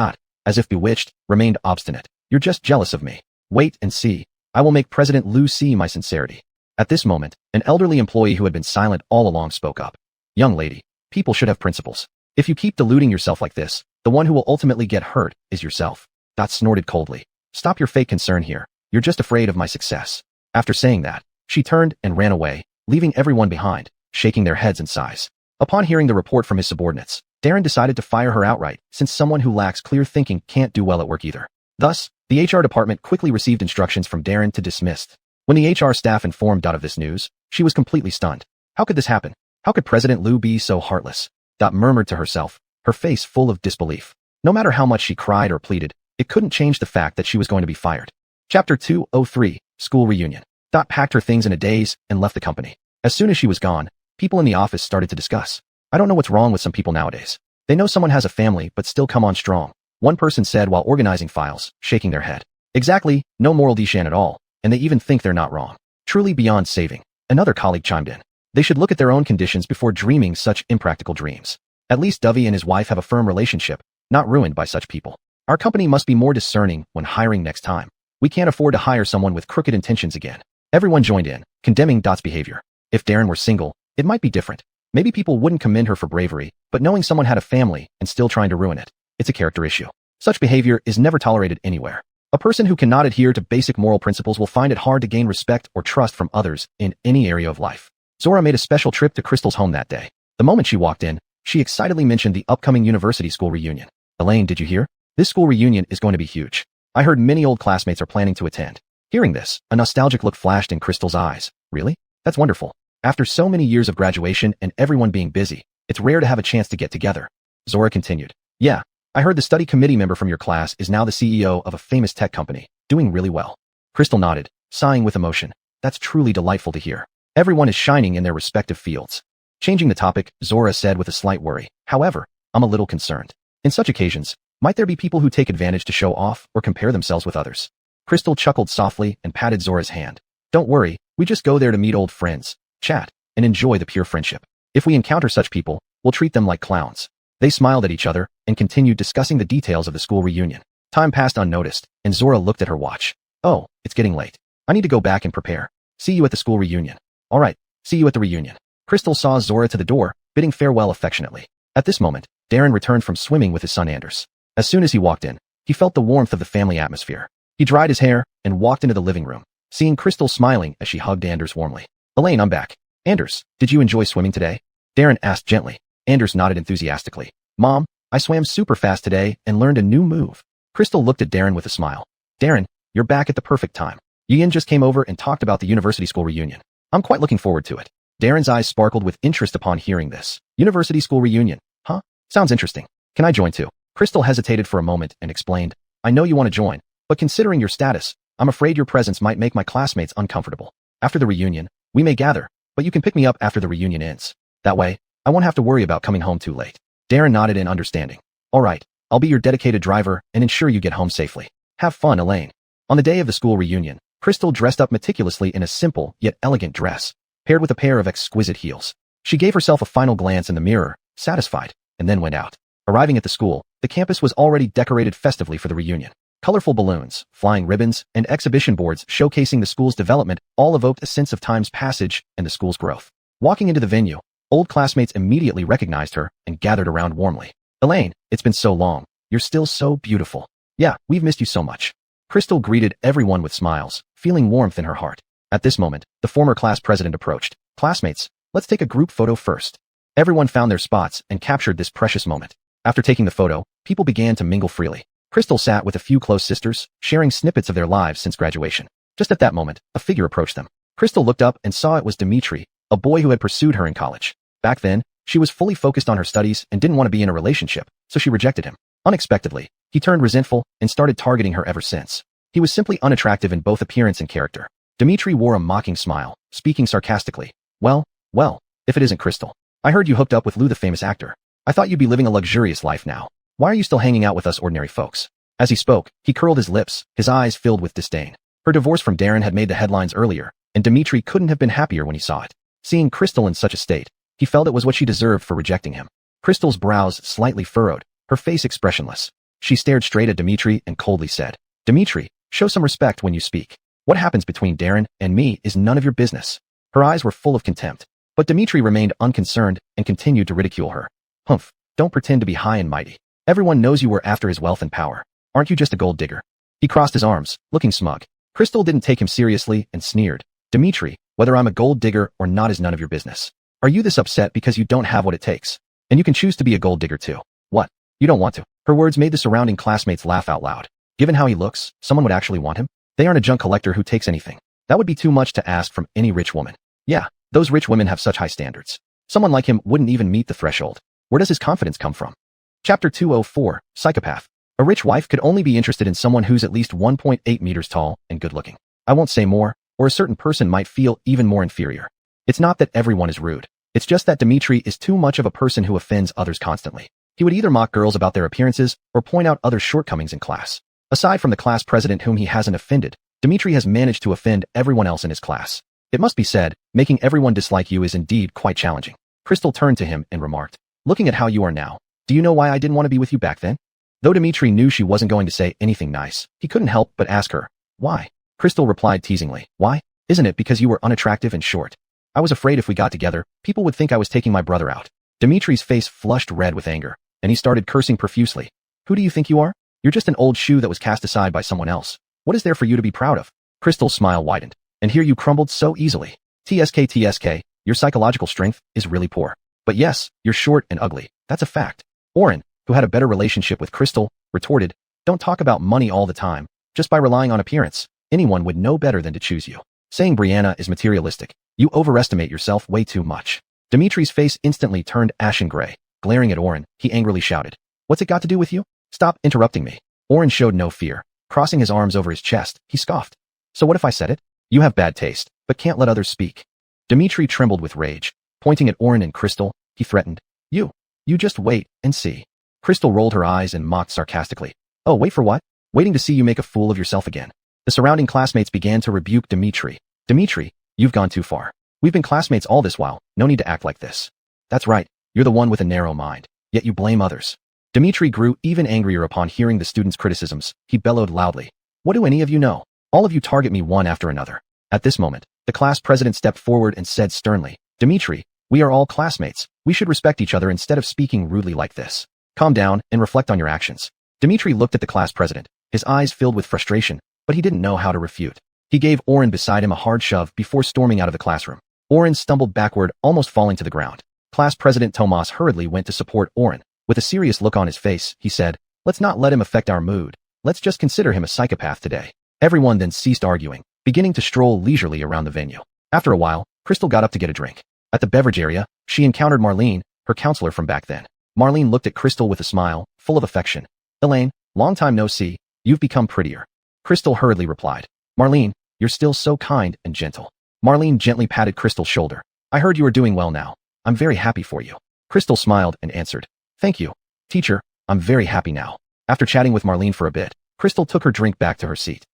as if bewitched, remained obstinate. "You're just jealous of me. Wait and see. I will make President Liu see my sincerity." At this moment, an elderly employee who had been silent all along spoke up. "Young lady, people should have principles. If you keep deluding yourself like this, the one who will ultimately get hurt is yourself." Dot snorted coldly. "Stop your fake concern here. You're just afraid of my success." After saying that, she turned and ran away, leaving everyone behind, shaking their heads in sighs. Upon hearing the report from his subordinates, Darren decided to fire her outright, since someone who lacks clear thinking can't do well at work either. Thus, the HR department quickly received instructions from Darren to dismiss. When the HR staff informed Dot of this news, she was completely stunned. How could this happen? How could President Liu be so heartless? Dot murmured to herself, her face full of disbelief. No matter how much she cried or pleaded, it couldn't change the fact that she was going to be fired. Chapter 203, School Reunion. Dot packed her things in a daze and left the company. As soon as she was gone, people in the office started to discuss. "I don't know what's wrong with some people nowadays. They know someone has a family but still come on strong," one person said while organizing files, shaking their head. "Exactly, no moral dishan at all, and they even think they're not wrong. Truly beyond saving." Another colleague chimed in. "They should look at their own conditions before dreaming such impractical dreams. At least Dovey and his wife have a firm relationship, not ruined by such people. Our company must be more discerning when hiring next time. We can't afford to hire someone with crooked intentions again." Everyone joined in, condemning Dot's behavior. If Darren were single, it might be different. Maybe people wouldn't commend her for bravery, but knowing someone had a family and still trying to ruin it, it's a character issue. Such behavior is never tolerated anywhere. A person who cannot adhere to basic moral principles will find it hard to gain respect or trust from others in any area of life. Zora made a special trip to Crystal's home that day. The moment she walked in, she excitedly mentioned the upcoming university school reunion. "Elaine, did you hear? This school reunion is going to be huge. I heard many old classmates are planning to attend." Hearing this, a nostalgic look flashed in Crystal's eyes. "Really? That's wonderful. After so many years of graduation and everyone being busy, it's rare to have a chance to get together." Zora continued. "Yeah, I heard the study committee member from your class is now the CEO of a famous tech company, doing really well." Crystal nodded, sighing with emotion. "That's truly delightful to hear. Everyone is shining in their respective fields." Changing the topic, Zora said with a slight worry. "However, I'm a little concerned. In such occasions, might there be people who take advantage to show off or compare themselves with others?" Crystal chuckled softly and patted Zora's hand. "Don't worry, we just go there to meet old friends, chat, and enjoy the pure friendship. If we encounter such people, we'll treat them like clowns." They smiled at each other and continued discussing the details of the school reunion. Time passed unnoticed, and Zora looked at her watch. "Oh, it's getting late. I need to go back and prepare. See you at the school reunion." "All right, see you at the reunion." Crystal saw Zora to the door, bidding farewell affectionately. At this moment, Darren returned from swimming with his son Anders. As soon as he walked in, he felt the warmth of the family atmosphere. He dried his hair and walked into the living room, seeing Crystal smiling as she hugged Anders warmly. "Elaine, I'm back. Anders, did you enjoy swimming today?" Darren asked gently. Anders nodded enthusiastically. "Mom, I swam super fast today and learned a new move." Crystal looked at Darren with a smile. "Darren, you're back at the perfect time. Yin just came over and talked about the university school reunion. I'm quite looking forward to it." Darren's eyes sparkled with interest upon hearing this. "University school reunion, huh? Sounds interesting. Can I join too?" Crystal hesitated for a moment and explained, "I know you want to join, but considering your status, I'm afraid your presence might make my classmates uncomfortable. After the reunion, we may gather, but you can pick me up after the reunion ends. That way, I won't have to worry about coming home too late." Darren nodded in understanding. "All right, I'll be your dedicated driver and ensure you get home safely. Have fun, Elaine." On the day of the school reunion, Crystal dressed up meticulously in a simple yet elegant dress, paired with a pair of exquisite heels. She gave herself a final glance in the mirror, satisfied, and then went out. Arriving at the school, the campus was already decorated festively for the reunion. Colorful balloons, flying ribbons, and exhibition boards showcasing the school's development all evoked a sense of time's passage and the school's growth. Walking into the venue, old classmates immediately recognized her and gathered around warmly. "Elaine, it's been so long. You're still so beautiful." "Yeah, we've missed you so much." Crystal greeted everyone with smiles, feeling warmth in her heart. At this moment, the former class president approached. "Classmates, let's take a group photo first." Everyone found their spots and captured this precious moment. After taking the photo, people began to mingle freely. Crystal sat with a few close sisters, sharing snippets of their lives since graduation. Just at that moment, a figure approached them. Crystal looked up and saw it was Dmitri, a boy who had pursued her in college. Back then, she was fully focused on her studies and didn't want to be in a relationship, so she rejected him. Unexpectedly, he turned resentful and started targeting her ever since. He was simply unattractive in both appearance and character. Dmitri wore a mocking smile, speaking sarcastically. Well, if it isn't Crystal. I heard you hooked up with Lou, the famous actor. I thought you'd be living a luxurious life now. Why are you still hanging out with us ordinary folks? As he spoke, he curled his lips, his eyes filled with disdain. Her divorce from Darren had made the headlines earlier, and Dimitri couldn't have been happier when he saw it. Seeing Crystal in such a state, he felt it was what she deserved for rejecting him. Crystal's brows slightly furrowed, her face expressionless. She stared straight at Dimitri and coldly said, "Dimitri, show some respect when you speak. What happens between Darren and me is none of your business." Her eyes were full of contempt, but Dimitri remained unconcerned and continued to ridicule her. "Humph, don't pretend to be high and mighty. Everyone knows you were after his wealth and power. Aren't you just a gold digger?" He crossed his arms, looking smug. Crystal didn't take him seriously and sneered, "Dimitri, whether I'm a gold digger or not is none of your business. Are you this upset because you don't have what it takes? And you can choose to be a gold digger too. What? You don't want to?" Her words made the surrounding classmates laugh out loud. Given how he looks, someone would actually want him? They aren't a junk collector who takes anything. That would be too much to ask from any rich woman. Yeah, those rich women have such high standards. Someone like him wouldn't even meet the threshold. Where does his confidence come from? Chapter 204, Psychopath. A rich wife could only be interested in someone who's at least 1.8 meters tall and good-looking. I won't say more, or a certain person might feel even more inferior. It's not that everyone is rude. It's just that Dimitri is too much of a person who offends others constantly. He would either mock girls about their appearances or point out other shortcomings in class. Aside from the class president whom he hasn't offended, Dimitri has managed to offend everyone else in his class. It must be said, making everyone dislike you is indeed quite challenging. Crystal turned to him and remarked, "Looking at how you are now, do you know why I didn't want to be with you back then?" Though Dimitri knew she wasn't going to say anything nice, he couldn't help but ask her, "Why?" Crystal replied teasingly, "Why? Isn't it because you were unattractive and short? I was afraid if we got together, people would think I was taking my brother out." Dimitri's face flushed red with anger, and he started cursing profusely. "Who do you think you are? You're just an old shoe that was cast aside by someone else. What is there for you to be proud of?" Crystal's smile widened, "And here you crumbled so easily. TSK, your psychological strength is really poor. But yes, you're short and ugly. That's a fact." Oren, who had a better relationship with Crystal, retorted, "Don't talk about money all the time. Just by relying on appearance, anyone would know better than to choose you. Saying Brianna is materialistic. You overestimate yourself way too much." Dimitri's face instantly turned ashen gray. Glaring at Oren, he angrily shouted, "What's it got to do with you? Stop interrupting me." Oren showed no fear. Crossing his arms over his chest, he scoffed. "So what if I said it? You have bad taste, but can't let others speak." Dimitri trembled with rage. Pointing at Oren and Crystal, he threatened, You just wait and see." Crystal rolled her eyes and mocked sarcastically, "Oh, wait for what? Waiting to see you make a fool of yourself again." The surrounding classmates began to rebuke Dimitri. "Dimitri, you've gone too far. We've been classmates all this while, no need to act like this." "That's right, you're the one with a narrow mind, yet you blame others." Dimitri grew even angrier upon hearing the students' criticisms. He bellowed loudly, "What do any of you know? All of you target me one after another." At this moment, the class president stepped forward and said sternly, "Dimitri, we are all classmates. We should respect each other instead of speaking rudely like this. Calm down and reflect on your actions." Dimitri looked at the class president, his eyes filled with frustration, but he didn't know how to refute. He gave Oren beside him a hard shove before storming out of the classroom. Oren stumbled backward, almost falling to the ground. Class president Tomas hurriedly went to support Oren. With a serious look on his face, he said, "Let's not let him affect our mood. Let's just consider him a psychopath today." Everyone then ceased arguing, beginning to stroll leisurely around the venue. After a while, Crystal got up to get a drink. At the beverage area, she encountered Marlene, her counselor from back then. Marlene looked at Crystal with a smile, full of affection. "Elaine, long time no see, you've become prettier." Crystal hurriedly replied, "Marlene, you're still so kind and gentle." Marlene gently patted Crystal's shoulder. "I heard you are doing well now. I'm very happy for you." Crystal smiled and answered, "Thank you, teacher, I'm very happy now." After chatting with Marlene for a bit, Crystal took her drink back to her seat.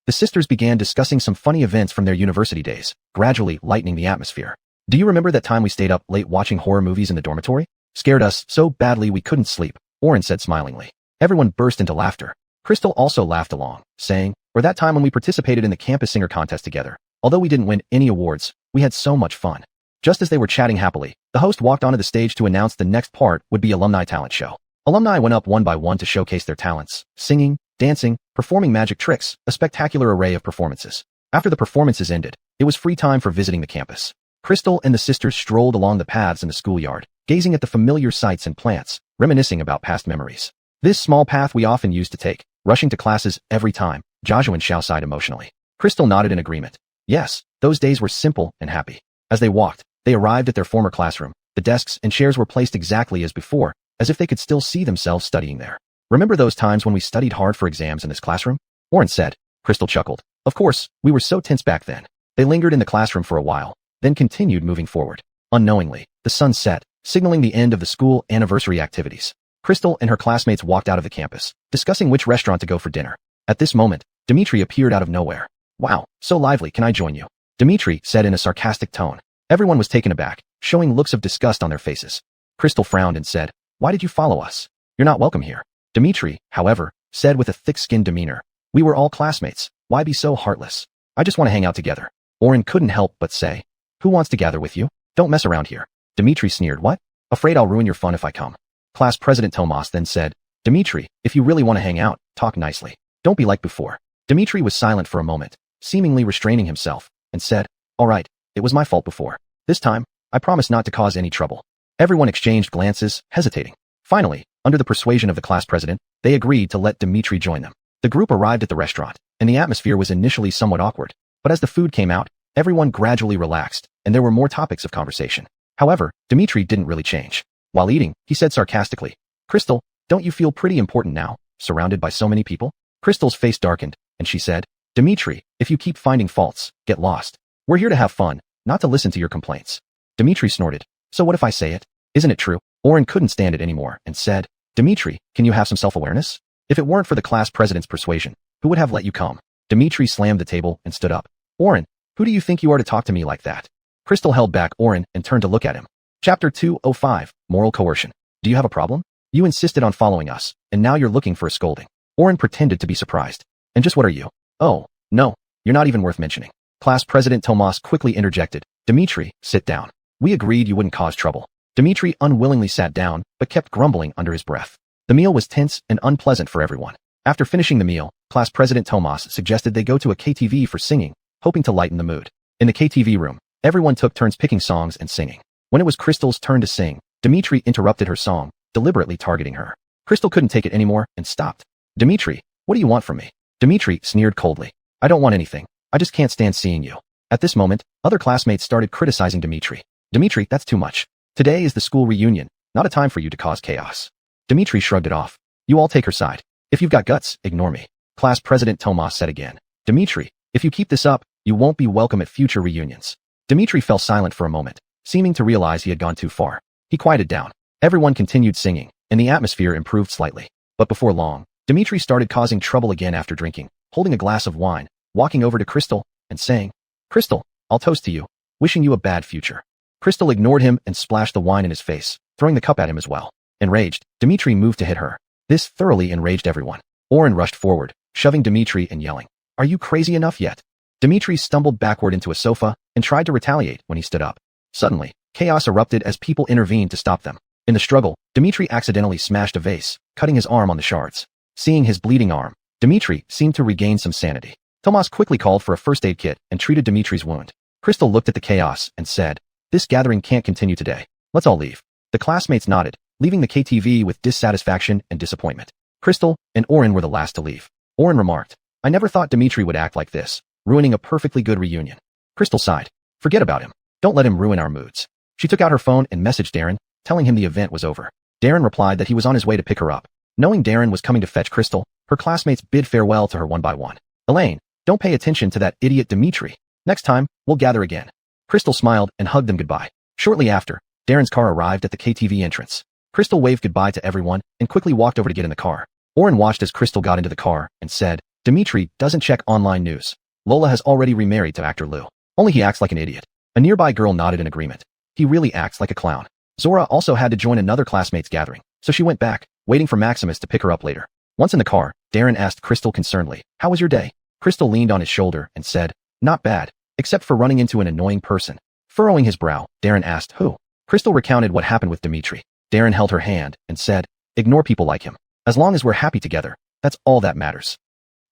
The sisters began discussing some funny events from their university days, gradually lightening the atmosphere. "Do you remember that time we stayed up late watching horror movies in the dormitory? Scared us so badly we couldn't sleep," Oren said smilingly. Everyone burst into laughter. Crystal also laughed along, saying, "Or that time when we participated in the campus singer contest together. Although we didn't win any awards, we had so much fun." Just as they were chatting happily, the host walked onto the stage to announce the next part would be alumni talent show. Alumni went up one by one to showcase their talents, singing, dancing, performing magic tricks, a spectacular array of performances. After the performances ended, it was free time for visiting the campus. Crystal and the sisters strolled along the paths in the schoolyard, gazing at the familiar sights and plants, reminiscing about past memories. "This small path we often used to take, rushing to classes every time," Joshua and Xiao sighed emotionally. Crystal nodded in agreement. Yes, those days were simple and happy. As they walked, they arrived at their former classroom. The desks and chairs were placed exactly as before, as if they could still see themselves studying there. "Remember those times when we studied hard for exams in this classroom?" Oren said. Crystal chuckled. "Of course, we were so tense back then." They lingered in the classroom for a while. then continued moving forward. Unknowingly, the sun set, signaling the end of the school anniversary activities. Crystal and her classmates walked out of the campus, discussing which restaurant to go for dinner. At this moment, Dimitri appeared out of nowhere. "Wow, so lively, can I join you?" Dimitri said in a sarcastic tone. Everyone was taken aback, showing looks of disgust on their faces. Crystal frowned and said, "Why did you follow us? You're not welcome here." Dimitri, however, said with a thick-skinned demeanor, "We were all classmates, why be so heartless? I just want to hang out together." Oren couldn't help but say, "Who wants to gather with you? Don't mess around here." Dimitri sneered, "What? Afraid I'll ruin your fun if I come." Class President Tomas then said, "Dimitri, if you really want to hang out, talk nicely. Don't be like before." Dimitri was silent for a moment, seemingly restraining himself, and said, "All right, it was my fault before. This time, I promise not to cause any trouble." Everyone exchanged glances, hesitating. Finally, under the persuasion of the class president, they agreed to let Dimitri join them. The group arrived at the restaurant, and the atmosphere was initially somewhat awkward, but as the food came out, everyone gradually relaxed, and there were more topics of conversation. However, Dimitri didn't really change. While eating, he said sarcastically, "Crystal, don't you feel pretty important now, surrounded by so many people?" Crystal's face darkened, and she said, "Dimitri, if you keep finding faults, get lost. We're here to have fun, not to listen to your complaints." Dimitri snorted. "So what if I say it? Isn't it true?" Oren couldn't stand it anymore and said, "Dimitri, can you have some self-awareness? If it weren't for the class president's persuasion, who would have let you come?" Dimitri slammed the table and stood up. "Oren, who do you think you are to talk to me like that?" Crystal held back Oren and turned to look at him. Chapter 205, Moral Coercion. "Do you have a problem? You insisted on following us, and now you're looking for a scolding." Oren pretended to be surprised. "And just what are you?" "Oh, no, you're not even worth mentioning." Class President Tomas quickly interjected, "Dimitri, sit down. We agreed you wouldn't cause trouble." Dimitri unwillingly sat down, but kept grumbling under his breath. The meal was tense and unpleasant for everyone. After finishing the meal, Class President Tomas suggested they go to a KTV for singing, hoping to lighten the mood. In the KTV room, everyone took turns picking songs and singing. When it was Crystal's turn to sing, Dimitri interrupted her song, deliberately targeting her. Crystal couldn't take it anymore and stopped. "Dimitri, what do you want from me?" Dimitri sneered coldly. "I don't want anything. I just can't stand seeing you." At this moment, other classmates started criticizing Dimitri. "Dimitri, that's too much. Today is the school reunion, not a time for you to cause chaos." Dimitri shrugged it off. "You all take her side. If you've got guts, ignore me." Class President Tomas said again, "Dimitri, if you keep this up, you won't be welcome at future reunions." Dimitri fell silent for a moment, seeming to realize he had gone too far. He quieted down. Everyone continued singing, and the atmosphere improved slightly. But before long, Dimitri started causing trouble again after drinking, holding a glass of wine, walking over to Crystal, and saying, "Crystal, I'll toast to you, wishing you a bad future." Crystal ignored him and splashed the wine in his face, throwing the cup at him as well. Enraged, Dimitri moved to hit her. This thoroughly enraged everyone. Oren rushed forward, shoving Dimitri and yelling, "Are you crazy enough yet?" Dimitri stumbled backward into a sofa and tried to retaliate when he stood up. Suddenly, chaos erupted as people intervened to stop them. In the struggle, Dimitri accidentally smashed a vase, cutting his arm on the shards. Seeing his bleeding arm, Dimitri seemed to regain some sanity. Tomas quickly called for a first aid kit and treated Dimitri's wound. Crystal looked at the chaos and said, "This gathering can't continue today. Let's all leave." The classmates nodded, leaving the KTV with dissatisfaction and disappointment. Crystal and Oren were the last to leave. Oren remarked, "I never thought Dimitri would act like this, ruining a perfectly good reunion." Crystal sighed. "Forget about him. Don't let him ruin our moods." She took out her phone and messaged Darren, telling him the event was over. Darren replied that he was on his way to pick her up. Knowing Darren was coming to fetch Crystal, her classmates bid farewell to her one by one. "Elaine, don't pay attention to that idiot Dimitri. Next time, we'll gather again." Crystal smiled and hugged them goodbye. Shortly after, Darren's car arrived at the KTV entrance. Crystal waved goodbye to everyone and quickly walked over to get in the car. Oren watched as Crystal got into the car and said, "Dimitri doesn't check online news. Lola has already remarried to actor Lou. Only he acts like an idiot." A nearby girl nodded in agreement. "He really acts like a clown." Zora also had to join another classmates gathering, so she went back, waiting for Maximus to pick her up later. Once in the car, Darren asked Crystal concernedly, "How was your day?" Crystal leaned on his shoulder and said, "Not bad, except for running into an annoying person." Furrowing his brow, Darren asked, "Who?" Crystal recounted what happened with Dimitri. Darren held her hand and said, "Ignore people like him. As long as we're happy together, that's all that matters."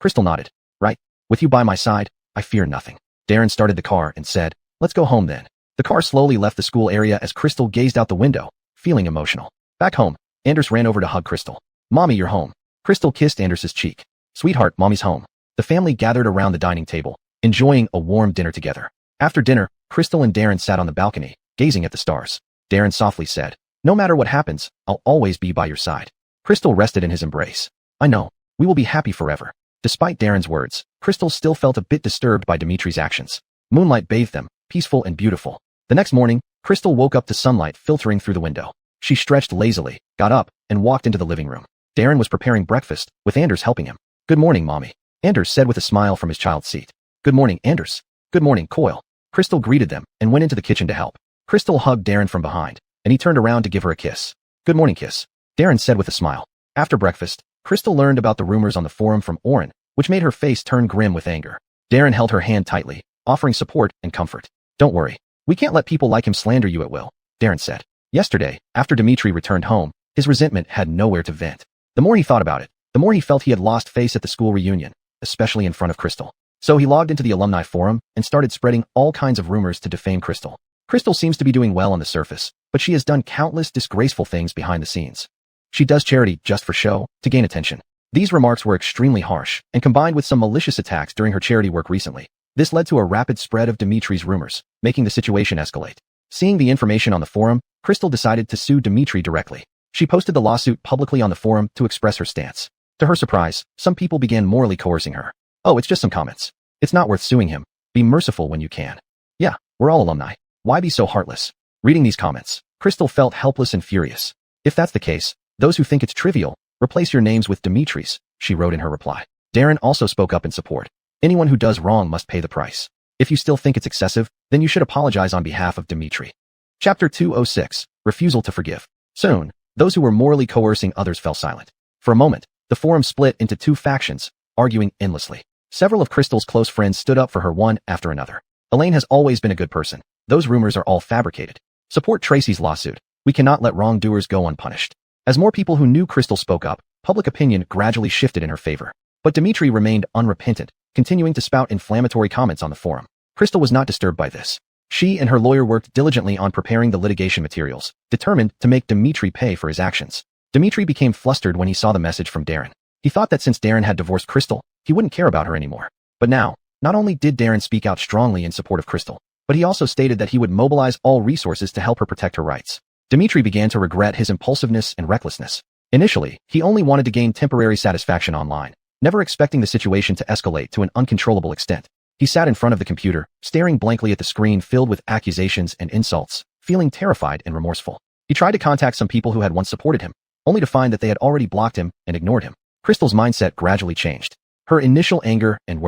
Crystal nodded. "Right. With you by my side, I fear nothing." Darren started the car and said, "Let's go home then." The car slowly left the school area as Crystal gazed out the window, feeling emotional. Back home, Anders ran over to hug Crystal. "Mommy, you're home." Crystal kissed Anders's cheek. "Sweetheart, Mommy's home." The family gathered around the dining table, enjoying a warm dinner together. After dinner, Crystal and Darren sat on the balcony, gazing at the stars. Darren softly said, "No matter what happens, I'll always be by your side." Crystal rested in his embrace. "I know, we will be happy forever." Despite Darren's words, Crystal still felt a bit disturbed by Dimitri's actions. Moonlight bathed them, peaceful and beautiful. The next morning, Crystal woke up to sunlight filtering through the window. She stretched lazily, got up, and walked into the living room. Darren was preparing breakfast, with Anders helping him. "Good morning, Mommy," Anders said with a smile from his child's seat. "Good morning, Anders." "Good morning, Coyle." Crystal greeted them and went into the kitchen to help. Crystal hugged Darren from behind, and he turned around to give her a kiss. "Good morning, kiss," Darren said with a smile. After breakfast, Crystal learned about the rumors on the forum from Oren, which made her face turn grim with anger. Darren held her hand tightly, offering support and comfort. "Don't worry. We can't let people like him slander you at will," Darren said. Yesterday, after Dimitri returned home, his resentment had nowhere to vent. The more he thought about it, the more he felt he had lost face at the school reunion, especially in front of Crystal. So he logged into the alumni forum and started spreading all kinds of rumors to defame Crystal. Crystal seems to be doing well on the surface, but she has done countless disgraceful things behind the scenes. She does charity just for show, to gain attention. These remarks were extremely harsh, and combined with some malicious attacks during her charity work recently, this led to a rapid spread of Dimitri's rumors, making the situation escalate. Seeing the information on the forum, Crystal decided to sue Dimitri directly. She posted the lawsuit publicly on the forum to express her stance. To her surprise, some people began morally coercing her. "Oh, it's just some comments. It's not worth suing him. Be merciful when you can. Yeah, we're all alumni. Why be so heartless?" Reading these comments, Crystal felt helpless and furious. "If that's the case, those who think it's trivial, replace your names with Dimitri's," she wrote in her reply. Darren also spoke up in support. "Anyone who does wrong must pay the price. If you still think it's excessive, then you should apologize on behalf of Dimitri." Chapter 206, Refusal to Forgive. Soon, those who were morally coercing others fell silent. For a moment, the forum split into two factions, arguing endlessly. Several of Crystal's close friends stood up for her one after another. "Elaine has always been a good person. Those rumors are all fabricated. Support Tracy's lawsuit. We cannot let wrongdoers go unpunished." As more people who knew Crystal spoke up, public opinion gradually shifted in her favor. But Dimitri remained unrepentant, continuing to spout inflammatory comments on the forum. Crystal was not disturbed by this. She and her lawyer worked diligently on preparing the litigation materials, determined to make Dimitri pay for his actions. Dimitri became flustered when he saw the message from Darren. He thought that since Darren had divorced Crystal, he wouldn't care about her anymore. But now, not only did Darren speak out strongly in support of Crystal, but he also stated that he would mobilize all resources to help her protect her rights. Dimitri began to regret his impulsiveness and recklessness. Initially, he only wanted to gain temporary satisfaction online, never expecting the situation to escalate to an uncontrollable extent. He sat in front of the computer, staring blankly at the screen filled with accusations and insults, feeling terrified and remorseful. He tried to contact some people who had once supported him, only to find that they had already blocked him and ignored him. Crystal's mindset gradually changed. Her initial anger and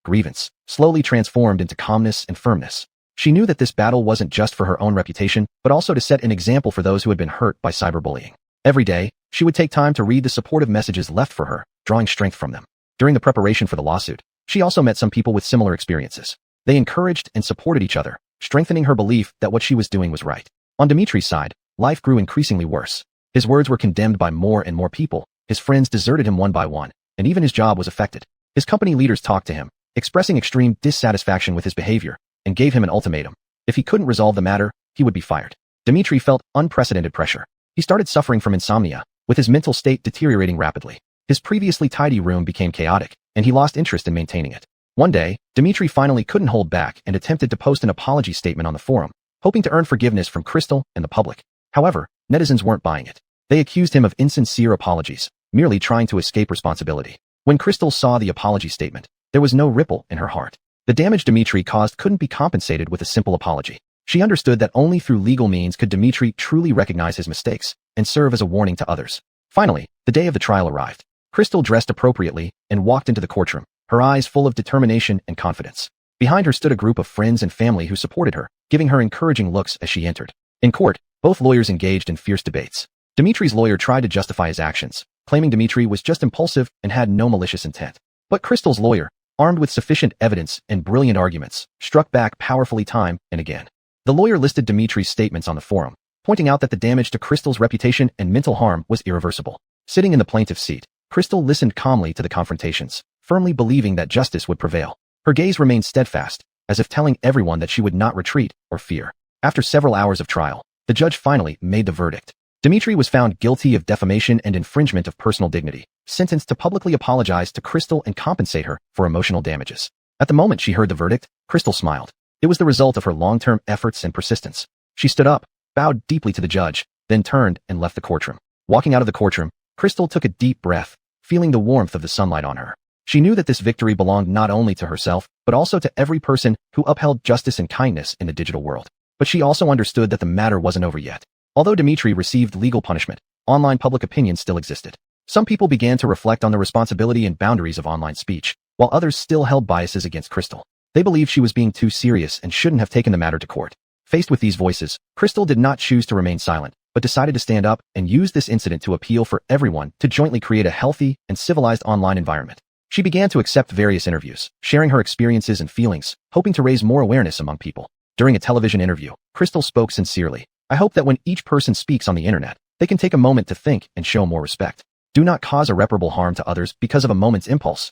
grievance, slowly transformed into calmness and firmness. She knew that this battle wasn't just for her own reputation, but also to set an example for those who had been hurt by cyberbullying. Every day, she would take time to read the supportive messages left for her, drawing strength from them. During the preparation for the lawsuit, she also met some people with similar experiences. They encouraged and supported each other, strengthening her belief that what she was doing was right. On Dimitri's side, life grew increasingly worse. His words were condemned by more and more people, his friends deserted him one by one, and even his job was affected. His company leaders talked to him, expressing extreme dissatisfaction with his behavior, and gave him an ultimatum. If he couldn't resolve the matter, he would be fired. Dimitri felt unprecedented pressure. He started suffering from insomnia, with his mental state deteriorating rapidly. His previously tidy room became chaotic, and he lost interest in maintaining it. One day, Dimitri finally couldn't hold back and attempted to post an apology statement on the forum, hoping to earn forgiveness from Crystal and the public. However, netizens weren't buying it. They accused him of insincere apologies, merely trying to escape responsibility. When Crystal saw the apology statement, there was no ripple in her heart. The damage Dimitri caused couldn't be compensated with a simple apology. She understood that only through legal means could Dimitri truly recognize his mistakes and serve as a warning to others. Finally, the day of the trial arrived. Crystal dressed appropriately and walked into the courtroom, her eyes full of determination and confidence. Behind her stood a group of friends and family who supported her, giving her encouraging looks as she entered. In court, both lawyers engaged in fierce debates. Dimitri's lawyer tried to justify his actions, claiming Dimitri was just impulsive and had no malicious intent. But Crystal's lawyer, armed with sufficient evidence and brilliant arguments, struck back powerfully time and again. The lawyer listed Dimitri's statements on the forum, pointing out that the damage to Crystal's reputation and mental harm was irreversible. Sitting in the plaintiff's seat, Crystal listened calmly to the confrontations, firmly believing that justice would prevail. Her gaze remained steadfast, as if telling everyone that she would not retreat or fear. After several hours of trial, the judge finally made the verdict. Dimitri was found guilty of defamation and infringement of personal dignity, sentenced to publicly apologize to Crystal and compensate her for emotional damages. At the moment she heard the verdict, Crystal smiled. It was the result of her long-term efforts and persistence. She stood up, bowed deeply to the judge, then turned and left the courtroom. Walking out of the courtroom, Crystal took a deep breath, feeling the warmth of the sunlight on her. She knew that this victory belonged not only to herself, but also to every person who upheld justice and kindness in the digital world. But she also understood that the matter wasn't over yet. Although Dmitry received legal punishment, online public opinion still existed. Some people began to reflect on the responsibility and boundaries of online speech, while others still held biases against Crystal. They believed she was being too serious and shouldn't have taken the matter to court. Faced with these voices, Crystal did not choose to remain silent, but decided to stand up and use this incident to appeal for everyone to jointly create a healthy and civilized online environment. She began to accept various interviews, sharing her experiences and feelings, hoping to raise more awareness among people. During a television interview, Crystal spoke sincerely. "I hope that when each person speaks on the internet, they can take a moment to think and show more respect. Do not cause irreparable harm to others because of a moment's impulse."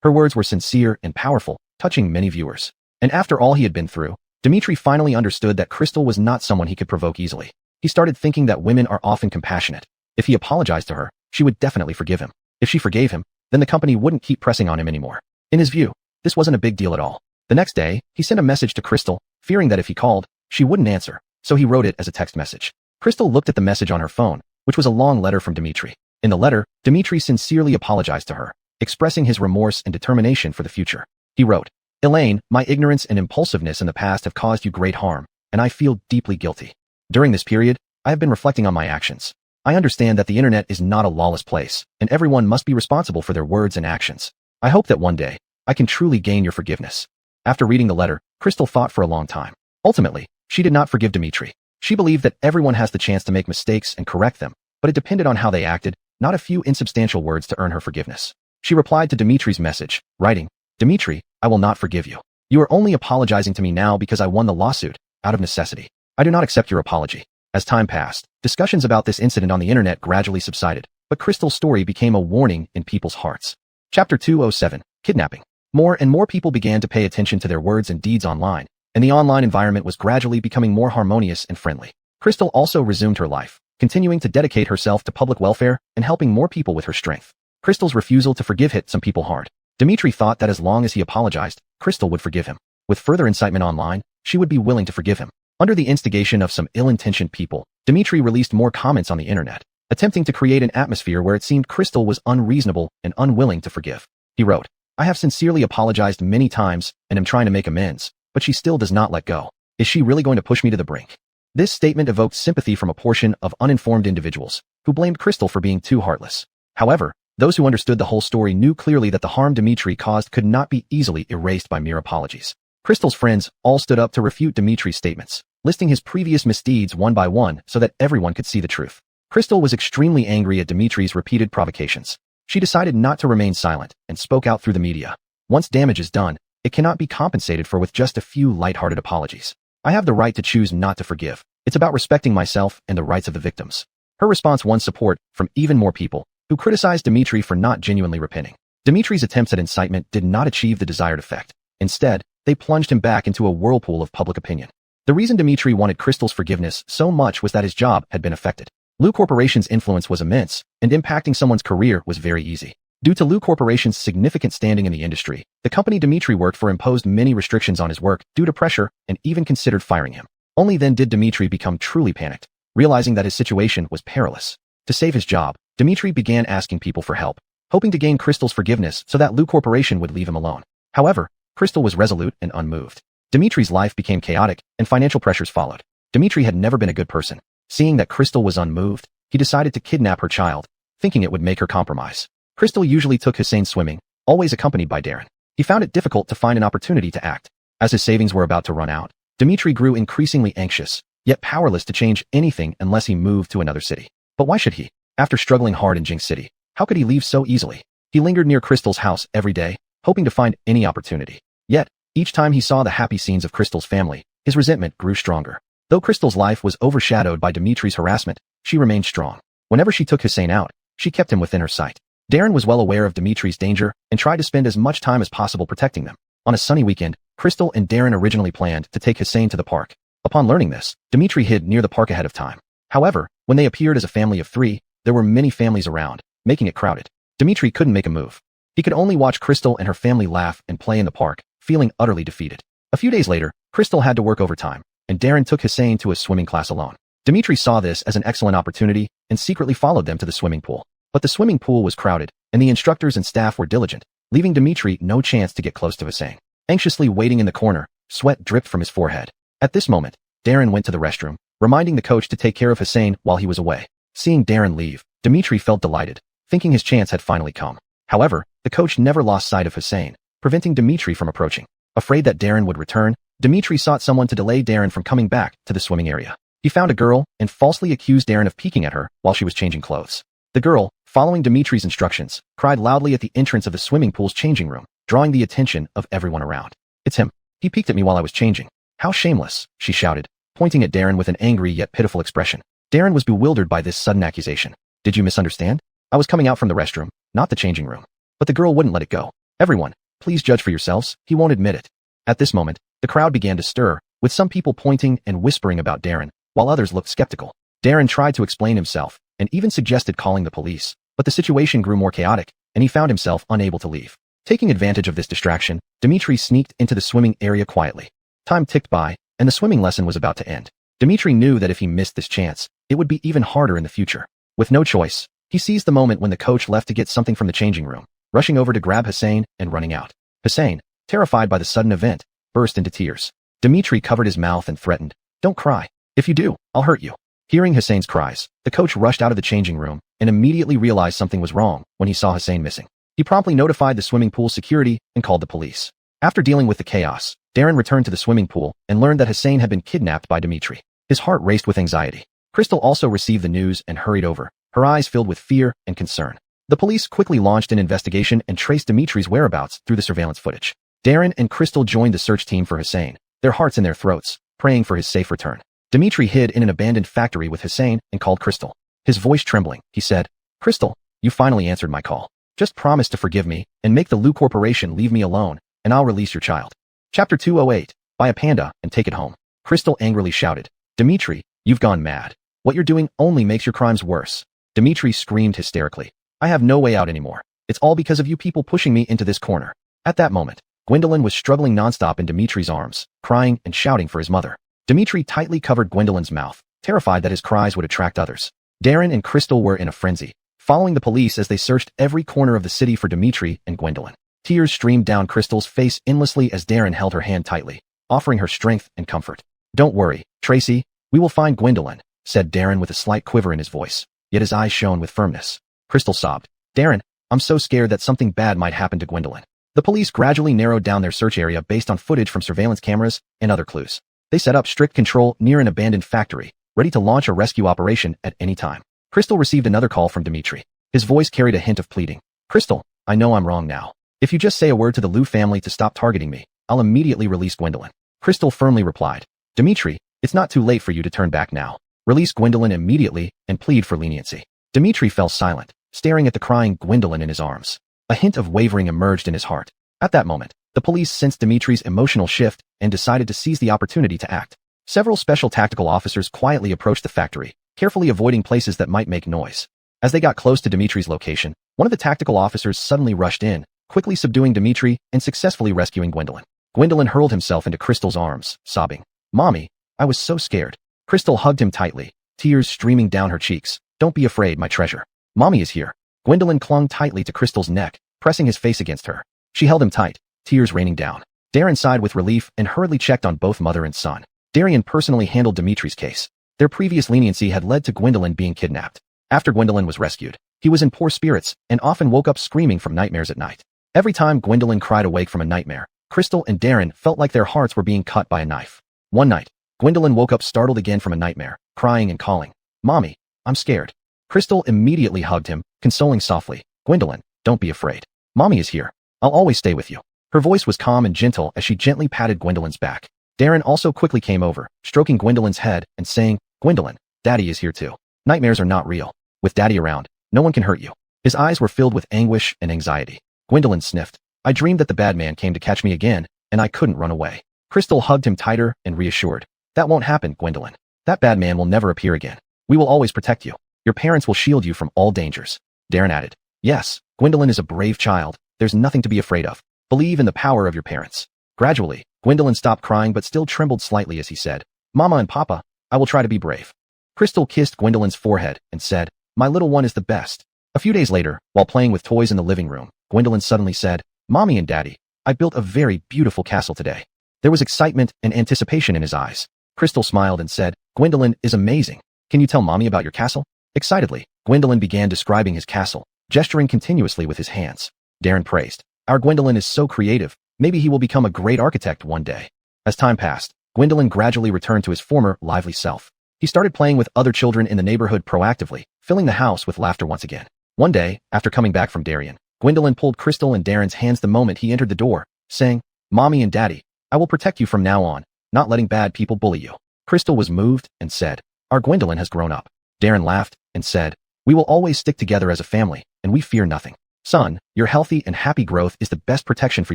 Her words were sincere and powerful, touching many viewers. And after all he had been through, Dmitry finally understood that Crystal was not someone he could provoke easily. He started thinking that women are often compassionate. If he apologized to her, she would definitely forgive him. If she forgave him, then the company wouldn't keep pressing on him anymore. In his view, this wasn't a big deal at all. The next day, he sent a message to Crystal, fearing that if he called, she wouldn't answer, so he wrote it as a text message. Crystal looked at the message on her phone, which was a long letter from Dmitry. In the letter, Dmitry sincerely apologized to her, expressing his remorse and determination for the future. He wrote, "Elaine, my ignorance and impulsiveness in the past have caused you great harm, and I feel deeply guilty. During this period, I have been reflecting on my actions. I understand that the internet is not a lawless place, and everyone must be responsible for their words and actions. I hope that one day, I can truly gain your forgiveness." After reading the letter, Crystal thought for a long time. Ultimately, she did not forgive Dmitry. She believed that everyone has the chance to make mistakes and correct them, but it depended on how they acted, not a few insubstantial words to earn her forgiveness. She replied to Dmitry's message, writing, "Dmitry, I will not forgive you. You are only apologizing to me now because I won the lawsuit, out of necessity. I do not accept your apology." As time passed, discussions about this incident on the internet gradually subsided, but Crystal's story became a warning in people's hearts. Chapter 207, Kidnapping. More and more people began to pay attention to their words and deeds online, and the online environment was gradually becoming more harmonious and friendly. Crystal also resumed her life, continuing to dedicate herself to public welfare and helping more people with her strength. Crystal's refusal to forgive hit some people hard. Dmitry thought that as long as he apologized, Crystal would forgive him. With further incitement online, she would be willing to forgive him. Under the instigation of some ill-intentioned people, Dmitry released more comments on the internet, attempting to create an atmosphere where it seemed Crystal was unreasonable and unwilling to forgive. He wrote, "I have sincerely apologized many times and am trying to make amends, but she still does not let go. Is she really going to push me to the brink?" This statement evoked sympathy from a portion of uninformed individuals who blamed Crystal for being too heartless. However, those who understood the whole story knew clearly that the harm Dmitry caused could not be easily erased by mere apologies. Crystal's friends all stood up to refute Dmitry's statements, listing his previous misdeeds one by one so that everyone could see the truth. Crystal was extremely angry at Dmitry's repeated provocations. She decided not to remain silent and spoke out through the media. Once damage is done, it cannot be compensated for with just a few lighthearted apologies. I have the right to choose not to forgive. It's about respecting myself and the rights of the victims. Her response won support from even more people who criticized Dmitry for not genuinely repenting. Dmitry's attempts at incitement did not achieve the desired effect. Instead, they plunged him back into a whirlpool of public opinion. The reason Dmitry wanted Crystal's forgiveness so much was that his job had been affected. Lu Corporation's influence was immense, and impacting someone's career was very easy. Due to Lu Corporation's significant standing in the industry, the company Dmitry worked for imposed many restrictions on his work due to pressure and even considered firing him. Only then did Dmitry become truly panicked, realizing that his situation was perilous. To save his job, Dmitry began asking people for help, hoping to gain Crystal's forgiveness so that Lu Corporation would leave him alone. However, Crystal was resolute and unmoved. Dmitry's life became chaotic, and financial pressures followed. Dmitry had never been a good person. Seeing that Crystal was unmoved, he decided to kidnap her child, thinking it would make her compromise. Crystal usually took Hussein swimming, always accompanied by Darren. He found it difficult to find an opportunity to act. As his savings were about to run out, Dmitry grew increasingly anxious, yet powerless to change anything unless he moved to another city. But why should he? After struggling hard in Jinx City, how could he leave so easily? He lingered near Crystal's house every day, hoping to find any opportunity. Yet, each time he saw the happy scenes of Crystal's family, his resentment grew stronger. Though Crystal's life was overshadowed by Dmitry's harassment, she remained strong. Whenever she took Hussein out, she kept him within her sight. Darren was well aware of Dmitry's danger and tried to spend as much time as possible protecting them. On a sunny weekend, Crystal and Darren originally planned to take Hussein to the park. Upon learning this, Dmitry hid near the park ahead of time. However, when they appeared as a family of 3, there were many families around, making it crowded. Dmitry couldn't make a move. He could only watch Crystal and her family laugh and play in the park, feeling utterly defeated. A few days later, Crystal had to work overtime, and Darren took Hussein to a swimming class alone. Dmitry saw this as an excellent opportunity and secretly followed them to the swimming pool. But the swimming pool was crowded, and the instructors and staff were diligent. leaving Dimitri no chance to get close to Hussein. Anxiously waiting in the corner, sweat dripped from his forehead. At this moment, Darren went to the restroom, reminding the coach to take care of Hussein while he was away. Seeing Darren leave, Dimitri felt delighted, thinking his chance had finally come. However, the coach never lost sight of Hussein, preventing Dimitri from approaching. Afraid that Darren would return, Dimitri sought someone to delay Darren from coming back to the swimming area. He found a girl and falsely accused Darren of peeking at her while she was changing clothes. The girl, following Dimitri's instructions, cried loudly at the entrance of the swimming pool's changing room, drawing the attention of everyone around. "It's him. He peeked at me while I was changing. How shameless," she shouted, pointing at Darren with an angry yet pitiful expression. Darren was bewildered by this sudden accusation. "Did you misunderstand? I was coming out from the restroom, not the changing room." But the girl wouldn't let it go. "Everyone, please judge for yourselves, he won't admit it." At this moment, the crowd began to stir, with some people pointing and whispering about Darren, while others looked skeptical. Darren tried to explain himself, and even suggested calling the police, but the situation grew more chaotic, and he found himself unable to leave. Taking advantage of this distraction, Dimitri sneaked into the swimming area quietly. Time ticked by, and the swimming lesson was about to end. Dimitri knew that if he missed this chance, it would be even harder in the future. With no choice, he seized the moment when the coach left to get something from the changing room, rushing over to grab Hussein and running out. Hussein, terrified by the sudden event, burst into tears. Dimitri covered his mouth and threatened, "Don't cry. If you do, I'll hurt you." Hearing Hussein's cries, the coach rushed out of the changing room and immediately realized something was wrong when he saw Hussein missing. He promptly notified the swimming pool security and called the police. After dealing with the chaos, Darren returned to the swimming pool and learned that Hussein had been kidnapped by Dimitri. His heart raced with anxiety. Crystal also received the news and hurried over, her eyes filled with fear and concern. The police quickly launched an investigation and traced Dimitri's whereabouts through the surveillance footage. Darren and Crystal joined the search team for Hussein, their hearts in their throats, praying for his safe return. Dimitri hid in an abandoned factory with Hussein and called Crystal. His voice trembling, he said, "Crystal, you finally answered my call. Just promise to forgive me and make the Lu Corporation leave me alone, and I'll release your child." Chapter 208, Buy a panda and take it home. Crystal angrily shouted, "Dimitri, you've gone mad. What you're doing only makes your crimes worse." Dimitri screamed hysterically, "I have no way out anymore. It's all because of you people pushing me into this corner." At that moment, Gwendolyn was struggling nonstop in Dimitri's arms, crying and shouting for his mother. Dimitri tightly covered Gwendolyn's mouth, terrified that his cries would attract others. Darren and Crystal were in a frenzy, following the police as they searched every corner of the city for Dimitri and Gwendolyn. Tears streamed down Crystal's face endlessly as Darren held her hand tightly, offering her strength and comfort. "Don't worry, Tracy, we will find Gwendolyn," said Darren with a slight quiver in his voice, yet his eyes shone with firmness. Crystal sobbed, "Darren, I'm so scared that something bad might happen to Gwendolyn." The police gradually narrowed down their search area based on footage from surveillance cameras and other clues. They set up strict control near an abandoned factory, ready to launch a rescue operation at any time. Crystal received another call from Dimitri. His voice carried a hint of pleading. "Crystal, I know I'm wrong now. If you just say a word to the Lu family to stop targeting me, I'll immediately release Gwendolyn." Crystal firmly replied, "Dimitri, it's not too late for you to turn back now. Release Gwendolyn immediately and plead for leniency." Dimitri fell silent, staring at the crying Gwendolyn in his arms. A hint of wavering emerged in his heart. At that moment, the police sensed Dimitri's emotional shift and decided to seize the opportunity to act. Several special tactical officers quietly approached the factory, carefully avoiding places that might make noise. As they got close to Dimitri's location, one of the tactical officers suddenly rushed in, quickly subduing Dimitri and successfully rescuing Gwendolyn. Gwendolyn hurled himself into Crystal's arms, sobbing, "Mommy, I was so scared." Crystal hugged him tightly, tears streaming down her cheeks. "Don't be afraid, my treasure. Mommy is here." Gwendolyn clung tightly to Crystal's neck, pressing his face against her. She held him tight, tears raining down. Darren sighed with relief and hurriedly checked on both mother and son. Darren personally handled Dimitri's case. Their previous leniency had led to Gwendolyn being kidnapped. After Gwendolyn was rescued, he was in poor spirits and often woke up screaming from nightmares at night. Every time Gwendolyn cried awake from a nightmare, Crystal and Darren felt like their hearts were being cut by a knife. One night, Gwendolyn woke up startled again from a nightmare, crying and calling, "Mommy, I'm scared." Crystal immediately hugged him, consoling softly, "Gwendolyn, don't be afraid. Mommy is here. I'll always stay with you." Her voice was calm and gentle as she gently patted Gwendolyn's back. Darren also quickly came over, stroking Gwendolyn's head and saying, "Gwendolyn, Daddy is here too. Nightmares are not real. With Daddy around, no one can hurt you." His eyes were filled with anguish and anxiety. Gwendolyn sniffed, "I dreamed that the bad man came to catch me again, and I couldn't run away." Crystal hugged him tighter and reassured, "That won't happen, Gwendolyn. That bad man will never appear again. We will always protect you. Your parents will shield you from all dangers." Darren added, "Yes, Gwendolyn is a brave child. There's nothing to be afraid of. Believe in the power of your parents." Gradually, Gwendolyn stopped crying but still trembled slightly as he said, "Mama and Papa, I will try to be brave." Crystal kissed Gwendolyn's forehead and said, "My little one is the best." A few days later, while playing with toys in the living room, Gwendolyn suddenly said, Mommy and Daddy, I built a very beautiful castle today. There was excitement and anticipation in his eyes. Crystal smiled and said, Gwendolyn is amazing. Can you tell Mommy about your castle? Excitedly, Gwendolyn began describing his castle, gesturing continuously with his hands. Darren praised, Our Gwendolyn is so creative, maybe he will become a great architect one day. As time passed, Gwendolyn gradually returned to his former, lively self. He started playing with other children in the neighborhood proactively, filling the house with laughter once again. One day, after coming back from Darien, Gwendolyn pulled Crystal and Darren's hands the moment he entered the door, saying, Mommy and Daddy, I will protect you from now on, not letting bad people bully you. Crystal was moved and said, Our Gwendolyn has grown up. Darren laughed and said, We will always stick together as a family, and we fear nothing. Son, your healthy and happy growth is the best protection for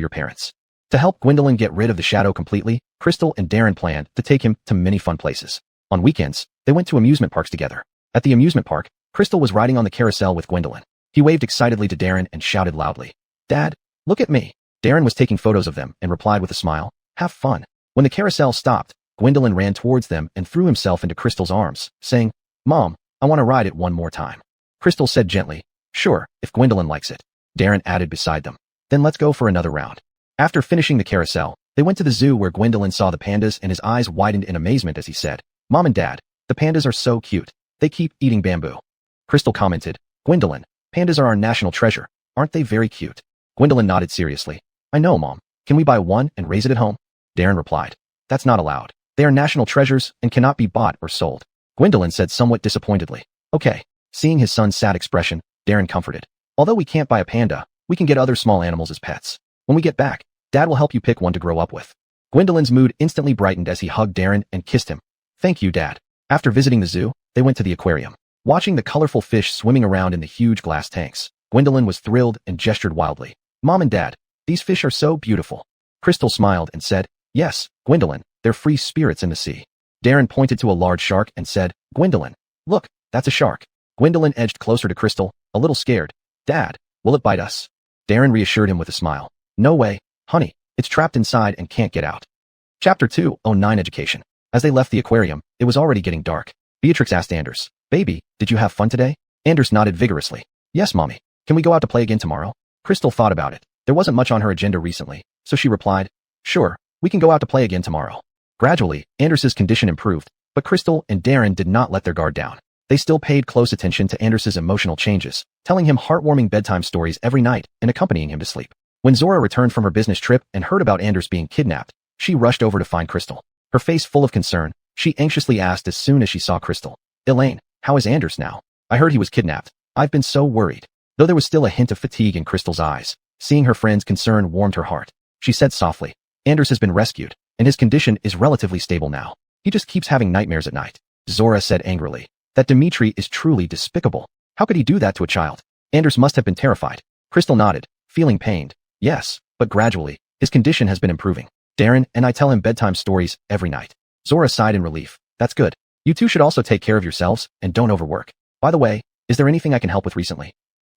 your parents. To help Gwendolyn get rid of the shadow completely, Crystal and Darren planned to take him to many fun places. On weekends, they went to amusement parks together. At the amusement park, Crystal was riding on the carousel with Gwendolyn. He waved excitedly to Darren and shouted loudly, Dad, look at me. Darren was taking photos of them and replied with a smile, Have fun. When the carousel stopped, Gwendolyn ran towards them and threw himself into Crystal's arms, saying, Mom, I want to ride it one more time. Crystal said gently, Sure, if Gwendolyn likes it. Darren added beside them, Then let's go for another round. After finishing the carousel, they went to the zoo where Gwendolyn saw the pandas and his eyes widened in amazement as he said, Mom and Dad, the pandas are so cute. They keep eating bamboo. Crystal commented, Gwendolyn, pandas are our national treasure. Aren't they very cute? Gwendolyn nodded seriously. I know, Mom. Can we buy one and raise it at home? Darren replied, That's not allowed. They are national treasures and cannot be bought or sold. Gwendolyn said somewhat disappointedly, Okay. Seeing his son's sad expression, Darren comforted. Although we can't buy a panda, we can get other small animals as pets. When we get back, Dad will help you pick one to grow up with. Gwendolyn's mood instantly brightened as he hugged Darren and kissed him. Thank you, Dad. After visiting the zoo, they went to the aquarium. Watching the colorful fish swimming around in the huge glass tanks, Gwendolyn was thrilled and gestured wildly. Mom and Dad, these fish are so beautiful. Crystal smiled and said, Yes, Gwendolyn, they're free spirits in the sea. Darren pointed to a large shark and said, Gwendolyn, look, that's a shark. Gwendolyn edged closer to Crystal, a little scared. Dad, will it bite us? Darren reassured him with a smile. No way, honey, it's trapped inside and can't get out. Chapter 209 Education. As they left the aquarium, it was already getting dark. Beatrix asked Anders, Baby, did you have fun today? Anders nodded vigorously. Yes, Mommy. Can we go out to play again tomorrow? Crystal thought about it. There wasn't much on her agenda recently, so she replied, Sure, we can go out to play again tomorrow. Gradually, Anders's condition improved, but Crystal and Darren did not let their guard down. They still paid close attention to Anders's emotional changes, telling him heartwarming bedtime stories every night and accompanying him to sleep. When Zora returned from her business trip and heard about Anders being kidnapped, she rushed over to find Crystal. Her face full of concern, she anxiously asked as soon as she saw Crystal, Elaine, how is Anders now? I heard he was kidnapped. I've been so worried. Though there was still a hint of fatigue in Crystal's eyes, seeing her friend's concern warmed her heart. She said softly, Anders has been rescued, and his condition is relatively stable now. He just keeps having nightmares at night. Zora said angrily, That Dimitri is truly despicable. How could he do that to a child? Anders must have been terrified. Crystal nodded, feeling pained. Yes, but gradually, his condition has been improving. Darren and I tell him bedtime stories every night. Zora sighed in relief. That's good. You two should also take care of yourselves and don't overwork. By the way, is there anything I can help with recently?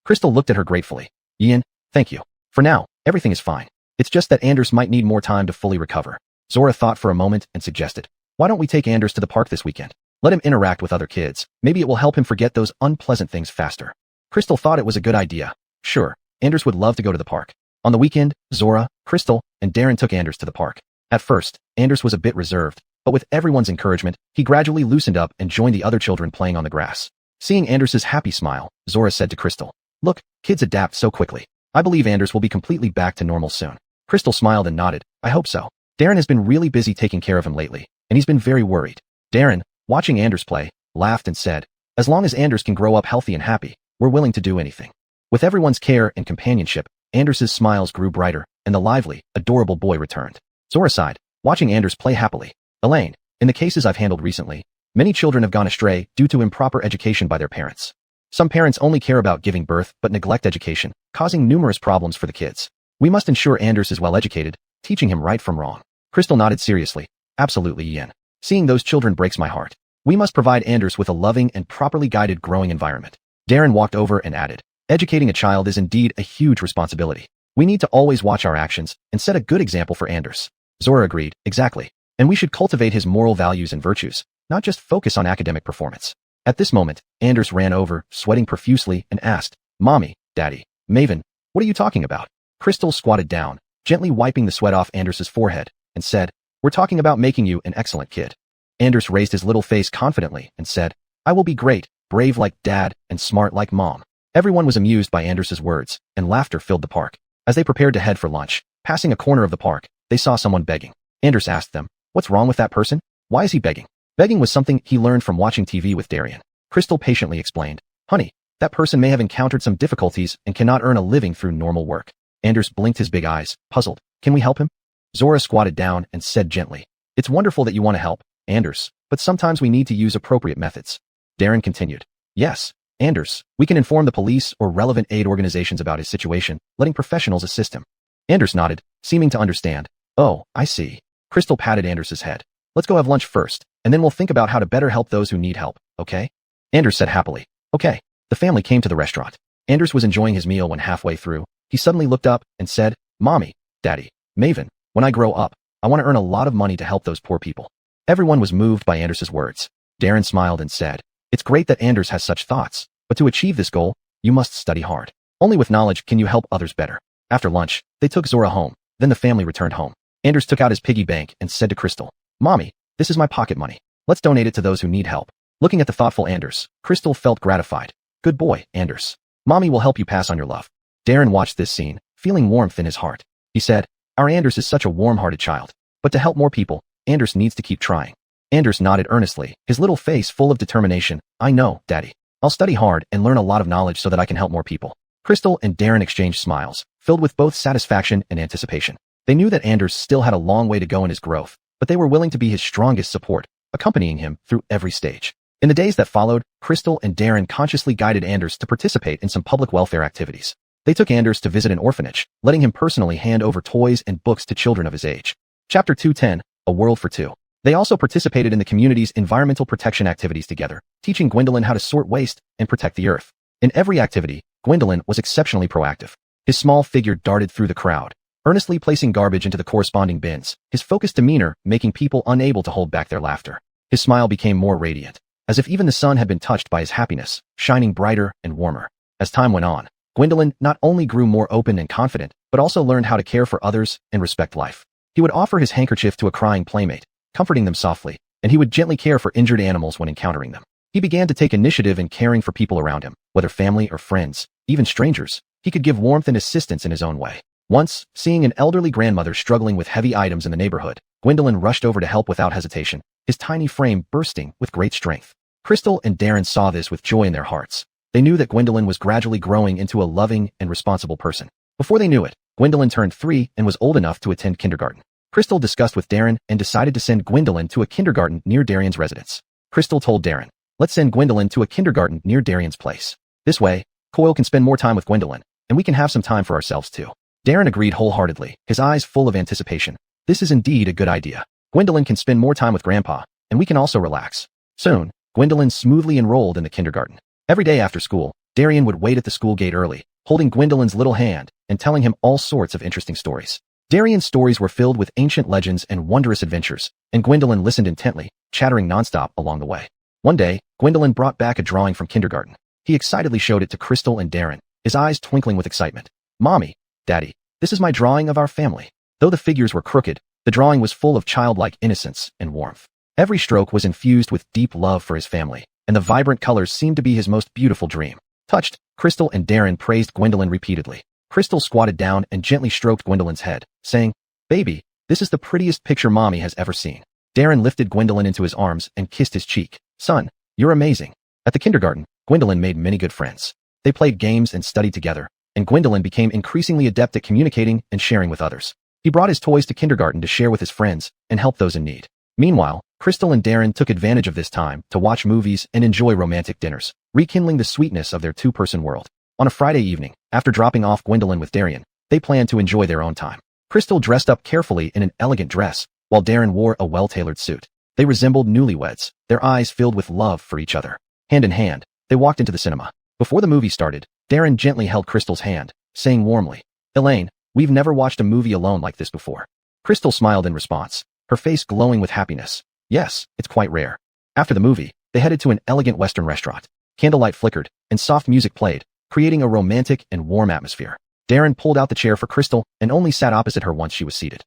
Crystal looked at her gratefully. Ian, thank you. For now, everything is fine. It's just that Anders might need more time to fully recover. Zora thought for a moment and suggested, Why don't we take Anders to the park this weekend? Let him interact with other kids. Maybe it will help him forget those unpleasant things faster. Crystal thought it was a good idea. Sure, Anders would love to go to the park. On the weekend, Zora, Crystal, and Darren took Anders to the park. At first, Anders was a bit reserved, but with everyone's encouragement, he gradually loosened up and joined the other children playing on the grass. Seeing Anders's happy smile, Zora said to Crystal, Look, kids adapt so quickly. I believe Anders will be completely back to normal soon. Crystal smiled and nodded. I hope so. Darren has been really busy taking care of him lately, and he's been very worried. Darren, watching Anders play, laughed and said, As long as Anders can grow up healthy and happy, we're willing to do anything. With everyone's care and companionship, Anders's smiles grew brighter, and the lively, adorable boy returned. Zora sighed, watching Anders play happily. Elaine, in the cases I've handled recently, many children have gone astray due to improper education by their parents. Some parents only care about giving birth but neglect education, causing numerous problems for the kids. We must ensure Anders is well educated, teaching him right from wrong. Crystal nodded seriously. Absolutely, Ian. Seeing those children breaks my heart. We must provide Anders with a loving and properly guided growing environment. Darren walked over and added, Educating a child is indeed a huge responsibility. We need to always watch our actions and set a good example for Anders. Zora agreed, exactly. And we should cultivate his moral values and virtues, not just focus on academic performance. At this moment, Anders ran over, sweating profusely, and asked, Mommy, Daddy, Maven, what are you talking about? Crystal squatted down, gently wiping the sweat off Anders's forehead, and said, "We're talking about making you an excellent kid." Anders raised his little face confidently and said, "I will be great, brave like Dad, and smart like Mom." Everyone was amused by Anders's words, and laughter filled the park. As they prepared to head for lunch, passing a corner of the park, they saw someone begging. Anders asked them, "What's wrong with that person? Why is he begging?" Begging was something he learned from watching TV with Darian. Crystal patiently explained, "Honey, that person may have encountered some difficulties and cannot earn a living through normal work." Anders blinked his big eyes, puzzled. "Can we help him?" Zora squatted down and said gently, "It's wonderful that you want to help, Anders, but sometimes we need to use appropriate methods." Darren continued, "Yes, Anders, we can inform the police or relevant aid organizations about his situation, letting professionals assist him." Anders nodded, seeming to understand. "Oh, I see." Crystal patted Anders's head. "Let's go have lunch first, and then we'll think about how to better help those who need help, okay?" Anders said happily, "Okay." The family came to the restaurant. Anders was enjoying his meal when halfway through, he suddenly looked up and said, "Mommy, Daddy, Maven, when I grow up, I want to earn a lot of money to help those poor people." Everyone was moved by Anders's words. Darren smiled and said, "It's great that Anders has such thoughts, but to achieve this goal, you must study hard. Only with knowledge can you help others better." After lunch, they took Zora home. Then the family returned home. Anders took out his piggy bank and said to Crystal, "Mommy, this is my pocket money. Let's donate it to those who need help." Looking at the thoughtful Anders, Crystal felt gratified. "Good boy, Anders. Mommy will help you pass on your love." Darren watched this scene, feeling warmth in his heart. He said, "Our Anders is such a warm-hearted child. But to help more people, Anders needs to keep trying." Anders nodded earnestly, his little face full of determination. "I know, Daddy. I'll study hard and learn a lot of knowledge so that I can help more people." Crystal and Darren exchanged smiles, filled with both satisfaction and anticipation. They knew that Anders still had a long way to go in his growth, but they were willing to be his strongest support, accompanying him through every stage. In the days that followed, Crystal and Darren consciously guided Anders to participate in some public welfare activities. They took Anders to visit an orphanage, letting him personally hand over toys and books to children of his age. Chapter 210, A World for Two. They also participated in the community's environmental protection activities together, teaching Gwendolyn how to sort waste and protect the earth. In every activity, Gwendolyn was exceptionally proactive. His small figure darted through the crowd, earnestly placing garbage into the corresponding bins, his focused demeanor making people unable to hold back their laughter. His smile became more radiant, as if even the sun had been touched by his happiness, shining brighter and warmer. As time went on, Gwendolyn not only grew more open and confident, but also learned how to care for others and respect life. He would offer his handkerchief to a crying playmate, comforting them softly, and he would gently care for injured animals when encountering them. He began to take initiative in caring for people around him, whether family or friends, even strangers. He could give warmth and assistance in his own way. Once, seeing an elderly grandmother struggling with heavy items in the neighborhood, Gwendolyn rushed over to help without hesitation, his tiny frame bursting with great strength. Crystal and Darren saw this with joy in their hearts. They knew that Gwendolyn was gradually growing into a loving and responsible person. Before they knew it, Gwendolyn turned 3 and was old enough to attend kindergarten. Crystal discussed with Darren and decided to send Gwendolyn to a kindergarten near Darian's residence. Crystal told Darren, "Let's send Gwendolyn to a kindergarten near Darian's place. This way, Coyle can spend more time with Gwendolyn, and we can have some time for ourselves too." Darren agreed wholeheartedly, his eyes full of anticipation. "This is indeed a good idea. Gwendolyn can spend more time with Grandpa, and we can also relax." Soon, Gwendolyn smoothly enrolled in the kindergarten. Every day after school, Darian would wait at the school gate early, holding Gwendolyn's little hand and telling him all sorts of interesting stories. Darian's stories were filled with ancient legends and wondrous adventures, and Gwendolyn listened intently, chattering nonstop along the way. One day, Gwendolyn brought back a drawing from kindergarten. He excitedly showed it to Crystal and Darren, his eyes twinkling with excitement. "Mommy, Daddy, this is my drawing of our family." Though the figures were crooked, the drawing was full of childlike innocence and warmth. Every stroke was infused with deep love for his family, and the vibrant colors seemed to be his most beautiful dream. Touched, Crystal and Darren praised Gwendolyn repeatedly. Crystal squatted down and gently stroked Gwendolyn's head, saying, "Baby, this is the prettiest picture Mommy has ever seen." Darren lifted Gwendolyn into his arms and kissed his cheek. "Son, you're amazing." At the kindergarten, Gwendolyn made many good friends. They played games and studied together, and Gwendolyn became increasingly adept at communicating and sharing with others. He brought his toys to kindergarten to share with his friends and help those in need. Meanwhile, Crystal and Darren took advantage of this time to watch movies and enjoy romantic dinners, rekindling the sweetness of their two-person world. On a Friday evening, after dropping off Gwendolyn with Darian, they planned to enjoy their own time. Crystal dressed up carefully in an elegant dress, while Darren wore a well-tailored suit. They resembled newlyweds, their eyes filled with love for each other. Hand in hand, they walked into the cinema. Before the movie started, Darren gently held Crystal's hand, saying warmly, "Elaine, we've never watched a movie alone like this before." Crystal smiled in response, her face glowing with happiness. "Yes, it's quite rare." After the movie, they headed to an elegant Western restaurant. Candlelight flickered, and soft music played, creating a romantic and warm atmosphere. Darren pulled out the chair for Crystal and only sat opposite her once she was seated.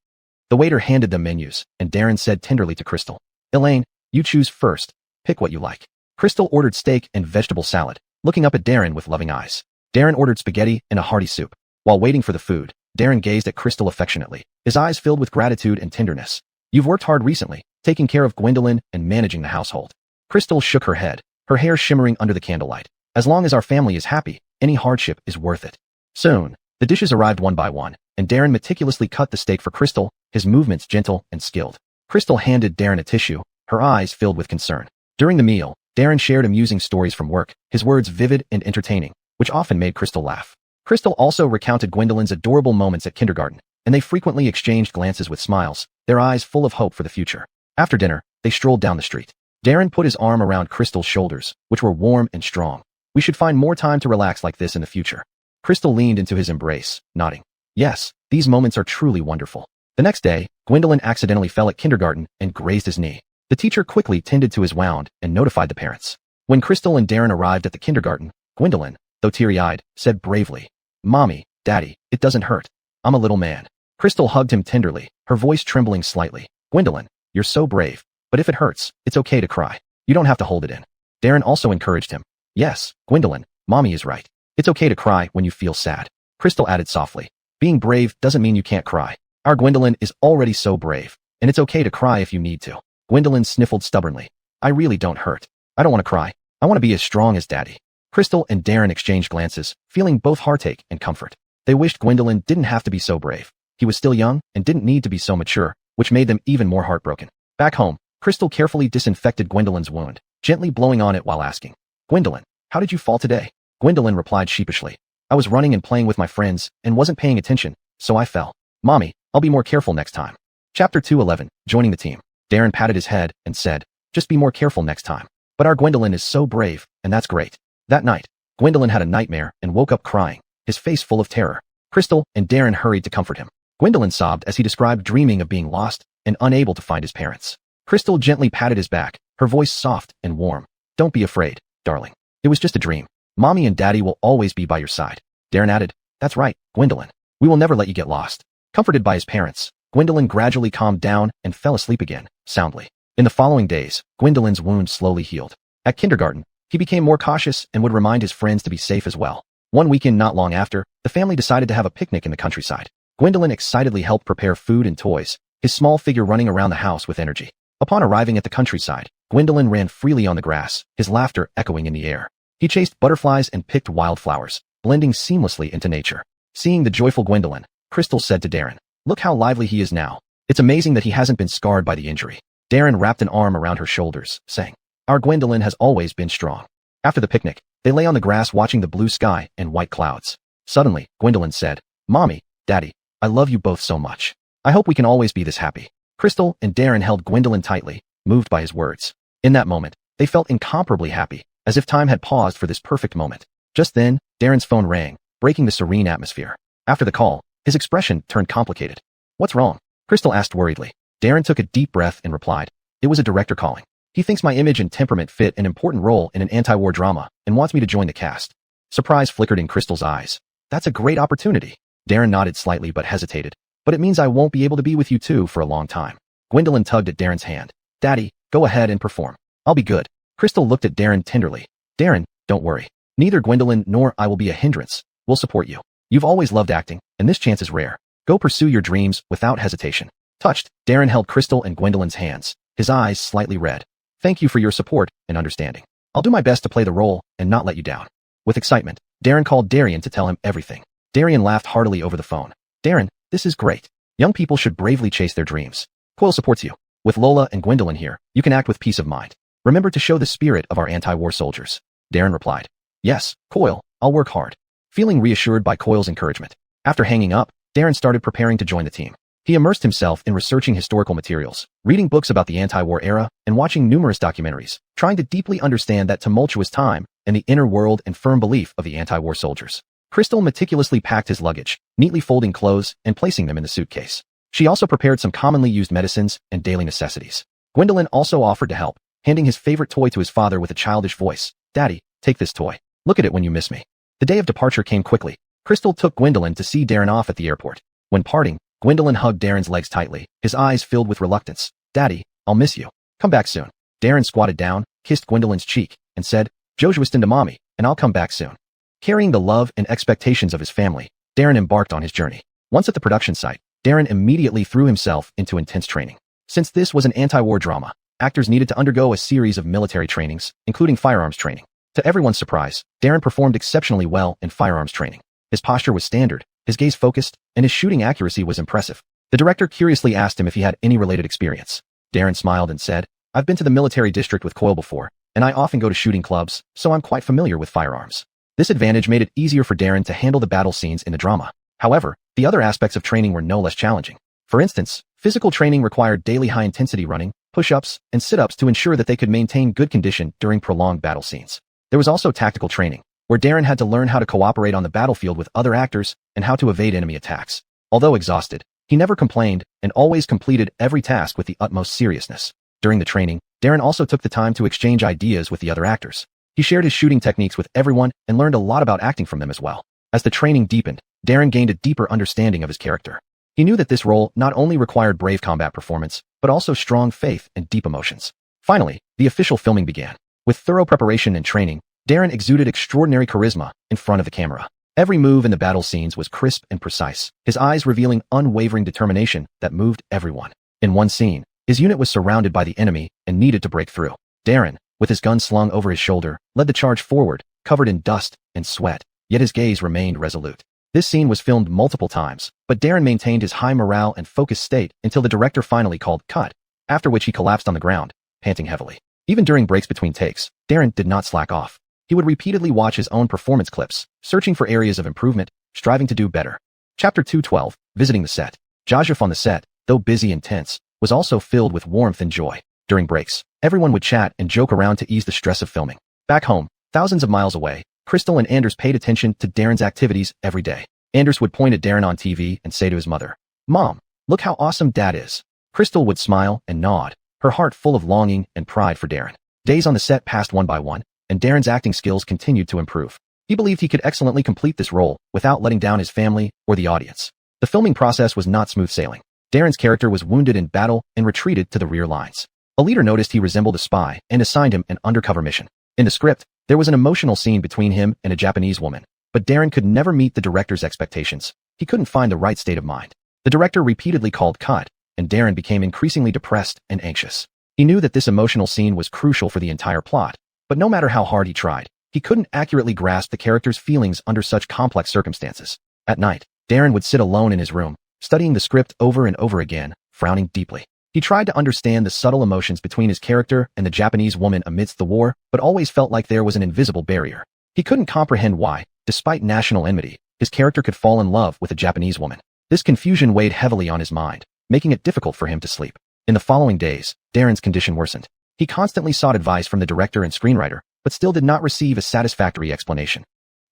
The waiter handed them menus, and Darren said tenderly to Crystal, "Elaine, you choose first. Pick what you like." Crystal ordered steak and vegetable salad, looking up at Darren with loving eyes. Darren ordered spaghetti and a hearty soup. While waiting for the food, Darren gazed at Crystal affectionately, his eyes filled with gratitude and tenderness. "You've worked hard recently, taking care of Gwendolyn and managing the household." Crystal shook her head, her hair shimmering under the candlelight. "As long as our family is happy, any hardship is worth it." Soon, the dishes arrived one by one, and Darren meticulously cut the steak for Crystal, his movements gentle and skilled. Crystal handed Darren a tissue, her eyes filled with concern. During the meal, Darren shared amusing stories from work, his words vivid and entertaining, which often made Crystal laugh. Crystal also recounted Gwendolyn's adorable moments at kindergarten, and they frequently exchanged glances with smiles, their eyes full of hope for the future. After dinner, they strolled down the street. Darren put his arm around Crystal's shoulders, which were warm and strong. "We should find more time to relax like this in the future." Crystal leaned into his embrace, nodding. "Yes, these moments are truly wonderful." The next day, Gwendolyn accidentally fell at kindergarten and grazed his knee. The teacher quickly tended to his wound and notified the parents. When Crystal and Darren arrived at the kindergarten, Gwendolyn, though teary-eyed, said bravely, "Mommy, Daddy, it doesn't hurt. I'm a little man." Crystal hugged him tenderly, her voice trembling slightly. "Gwendolyn, you're so brave, but if it hurts, it's okay to cry. You don't have to hold it in." Darren also encouraged him. "Yes, Gwendolyn, Mommy is right. It's okay to cry when you feel sad." Crystal added softly, "Being brave doesn't mean you can't cry. Our Gwendolyn is already so brave, and it's okay to cry if you need to." Gwendolyn sniffled stubbornly. "I really don't hurt. I don't want to cry. I want to be as strong as Daddy." Crystal and Darren exchanged glances, feeling both heartache and comfort. They wished Gwendolyn didn't have to be so brave. He was still young and didn't need to be so mature, which made them even more heartbroken. Back home, Crystal carefully disinfected Gwendolyn's wound, gently blowing on it while asking, "Gwendolyn, how did you fall today?" Gwendolyn replied sheepishly, "I was running and playing with my friends and wasn't paying attention, so I fell. Mommy, I'll be more careful next time." Chapter 211, Joining the Team. Darren patted his head and said, "Just be more careful next time. But our Gwendolyn is so brave, and that's great." That night, Gwendolyn had a nightmare and woke up crying, his face full of terror. Crystal and Darren hurried to comfort him. Gwendolyn sobbed as he described dreaming of being lost and unable to find his parents. Crystal gently patted his back, her voice soft and warm. "Don't be afraid, darling. It was just a dream. Mommy and Daddy will always be by your side." Darren added, "That's right, Gwendolyn. We will never let you get lost." Comforted by his parents, Gwendolyn gradually calmed down and fell asleep again, soundly. In the following days, Gwendolyn's wound slowly healed. At kindergarten, he became more cautious and would remind his friends to be safe as well. One weekend not long after, the family decided to have a picnic in the countryside. Gwendolyn excitedly helped prepare food and toys, his small figure running around the house with energy. Upon arriving at the countryside, Gwendolyn ran freely on the grass, his laughter echoing in the air. He chased butterflies and picked wildflowers, blending seamlessly into nature. Seeing the joyful Gwendolyn, Crystal said to Darren, "Look how lively he is now. It's amazing that he hasn't been scarred by the injury." Darren wrapped an arm around her shoulders, saying, "Our Gwendolyn has always been strong." After the picnic, they lay on the grass watching the blue sky and white clouds. Suddenly, Gwendolyn said, "Mommy, Daddy, I love you both so much. I hope we can always be this happy." Crystal and Darren held Gwendolyn tightly, moved by his words. In that moment, they felt incomparably happy, as if time had paused for this perfect moment. Just then, Darren's phone rang, breaking the serene atmosphere. After the call, his expression turned complicated. "What's wrong?" Crystal asked worriedly. Darren took a deep breath and replied, "It was a director calling. He thinks my image and temperament fit an important role in an anti-war drama and wants me to join the cast." Surprise flickered in Crystal's eyes. "That's a great opportunity." Darren nodded slightly but hesitated. "But it means I won't be able to be with you two for a long time." Gwendolyn tugged at Darren's hand. "Daddy, go ahead and perform. I'll be good." Crystal looked at Darren tenderly. "Darren, don't worry. Neither Gwendolyn nor I will be a hindrance. We'll support you. You've always loved acting, and this chance is rare. Go pursue your dreams without hesitation." Touched, Darren held Crystal and Gwendolyn's hands, his eyes slightly red. "Thank you for your support and understanding. I'll do my best to play the role and not let you down." With excitement, Darren called Darian to tell him everything. Darian laughed heartily over the phone. "Darren, this is great. Young people should bravely chase their dreams. Coil supports you. With Lola and Gwendolyn here, you can act with peace of mind. Remember to show the spirit of our anti-war soldiers." Darren replied, "Yes, Coil, I'll work hard." Feeling reassured by Coil's encouragement, after hanging up, Darren started preparing to join the team. He immersed himself in researching historical materials, reading books about the anti-war era, and watching numerous documentaries, trying to deeply understand that tumultuous time and the inner world and firm belief of the anti-war soldiers. Crystal meticulously packed his luggage, neatly folding clothes and placing them in the suitcase. She also prepared some commonly used medicines and daily necessities. Gwendolyn also offered to help, handing his favorite toy to his father with a childish voice. "Daddy, take this toy. Look at it when you miss me." The day of departure came quickly. Crystal took Gwendolyn to see Darren off at the airport. When parting, Gwendolyn hugged Darren's legs tightly, his eyes filled with reluctance. "Daddy, I'll miss you. Come back soon." Darren squatted down, kissed Gwendolyn's cheek, and said, "Jojoist into mommy, and I'll come back soon." Carrying the love and expectations of his family, Darren embarked on his journey. Once at the production site, Darren immediately threw himself into intense training. Since this was an anti-war drama, actors needed to undergo a series of military trainings, including firearms training. To everyone's surprise, Darren performed exceptionally well in firearms training. His posture was standard, his gaze focused, and his shooting accuracy was impressive. The director curiously asked him if he had any related experience. Darren smiled and said, "I've been to the military district with Coyle before, and I often go to shooting clubs, so I'm quite familiar with firearms." This advantage made it easier for Darren to handle the battle scenes in the drama. However, the other aspects of training were no less challenging. For instance, physical training required daily high-intensity running, push-ups, and sit-ups to ensure that they could maintain good condition during prolonged battle scenes. There was also tactical training, where Darren had to learn how to cooperate on the battlefield with other actors and how to evade enemy attacks. Although exhausted, he never complained and always completed every task with the utmost seriousness. During the training, Darren also took the time to exchange ideas with the other actors. He shared his shooting techniques with everyone and learned a lot about acting from them as well. As the training deepened, Darren gained a deeper understanding of his character. He knew that this role not only required brave combat performance, but also strong faith and deep emotions. Finally, the official filming began. With thorough preparation and training, Darren exuded extraordinary charisma in front of the camera. Every move in the battle scenes was crisp and precise, his eyes revealing unwavering determination that moved everyone. In one scene, his unit was surrounded by the enemy and needed to break through. Darren, with his gun slung over his shoulder, led the charge forward, covered in dust and sweat, yet his gaze remained resolute. This scene was filmed multiple times, but Darren maintained his high morale and focused state until the director finally called cut, after which he collapsed on the ground, panting heavily. Even during breaks between takes, Darren did not slack off. He would repeatedly watch his own performance clips, searching for areas of improvement, striving to do better. Chapter 212, Visiting the Set. Joseph on the set, though busy and tense, was also filled with warmth and joy. During breaks, everyone would chat and joke around to ease the stress of filming. Back home, thousands of miles away, Crystal and Anders paid attention to Darren's activities every day. Anders would point at Darren on TV and say to his mother, "Mom, look how awesome Dad is." Crystal would smile and nod, her heart full of longing and pride for Darren. Days on the set passed one by one, and Darren's acting skills continued to improve. He believed he could excellently complete this role without letting down his family or the audience. The filming process was not smooth sailing. Darren's character was wounded in battle and retreated to the rear lines. A leader noticed he resembled a spy and assigned him an undercover mission. In the script, there was an emotional scene between him and a Japanese woman, but Darren could never meet the director's expectations. He couldn't find the right state of mind. The director repeatedly called cut, and Darren became increasingly depressed and anxious. He knew that this emotional scene was crucial for the entire plot, but no matter how hard he tried, he couldn't accurately grasp the character's feelings under such complex circumstances. At night, Darren would sit alone in his room, studying the script over and over again, frowning deeply. He tried to understand the subtle emotions between his character and the Japanese woman amidst the war, but always felt like there was an invisible barrier. He couldn't comprehend why, despite national enmity, his character could fall in love with a Japanese woman. This confusion weighed heavily on his mind, making it difficult for him to sleep. In the following days, Darren's condition worsened. He constantly sought advice from the director and screenwriter, but still did not receive a satisfactory explanation.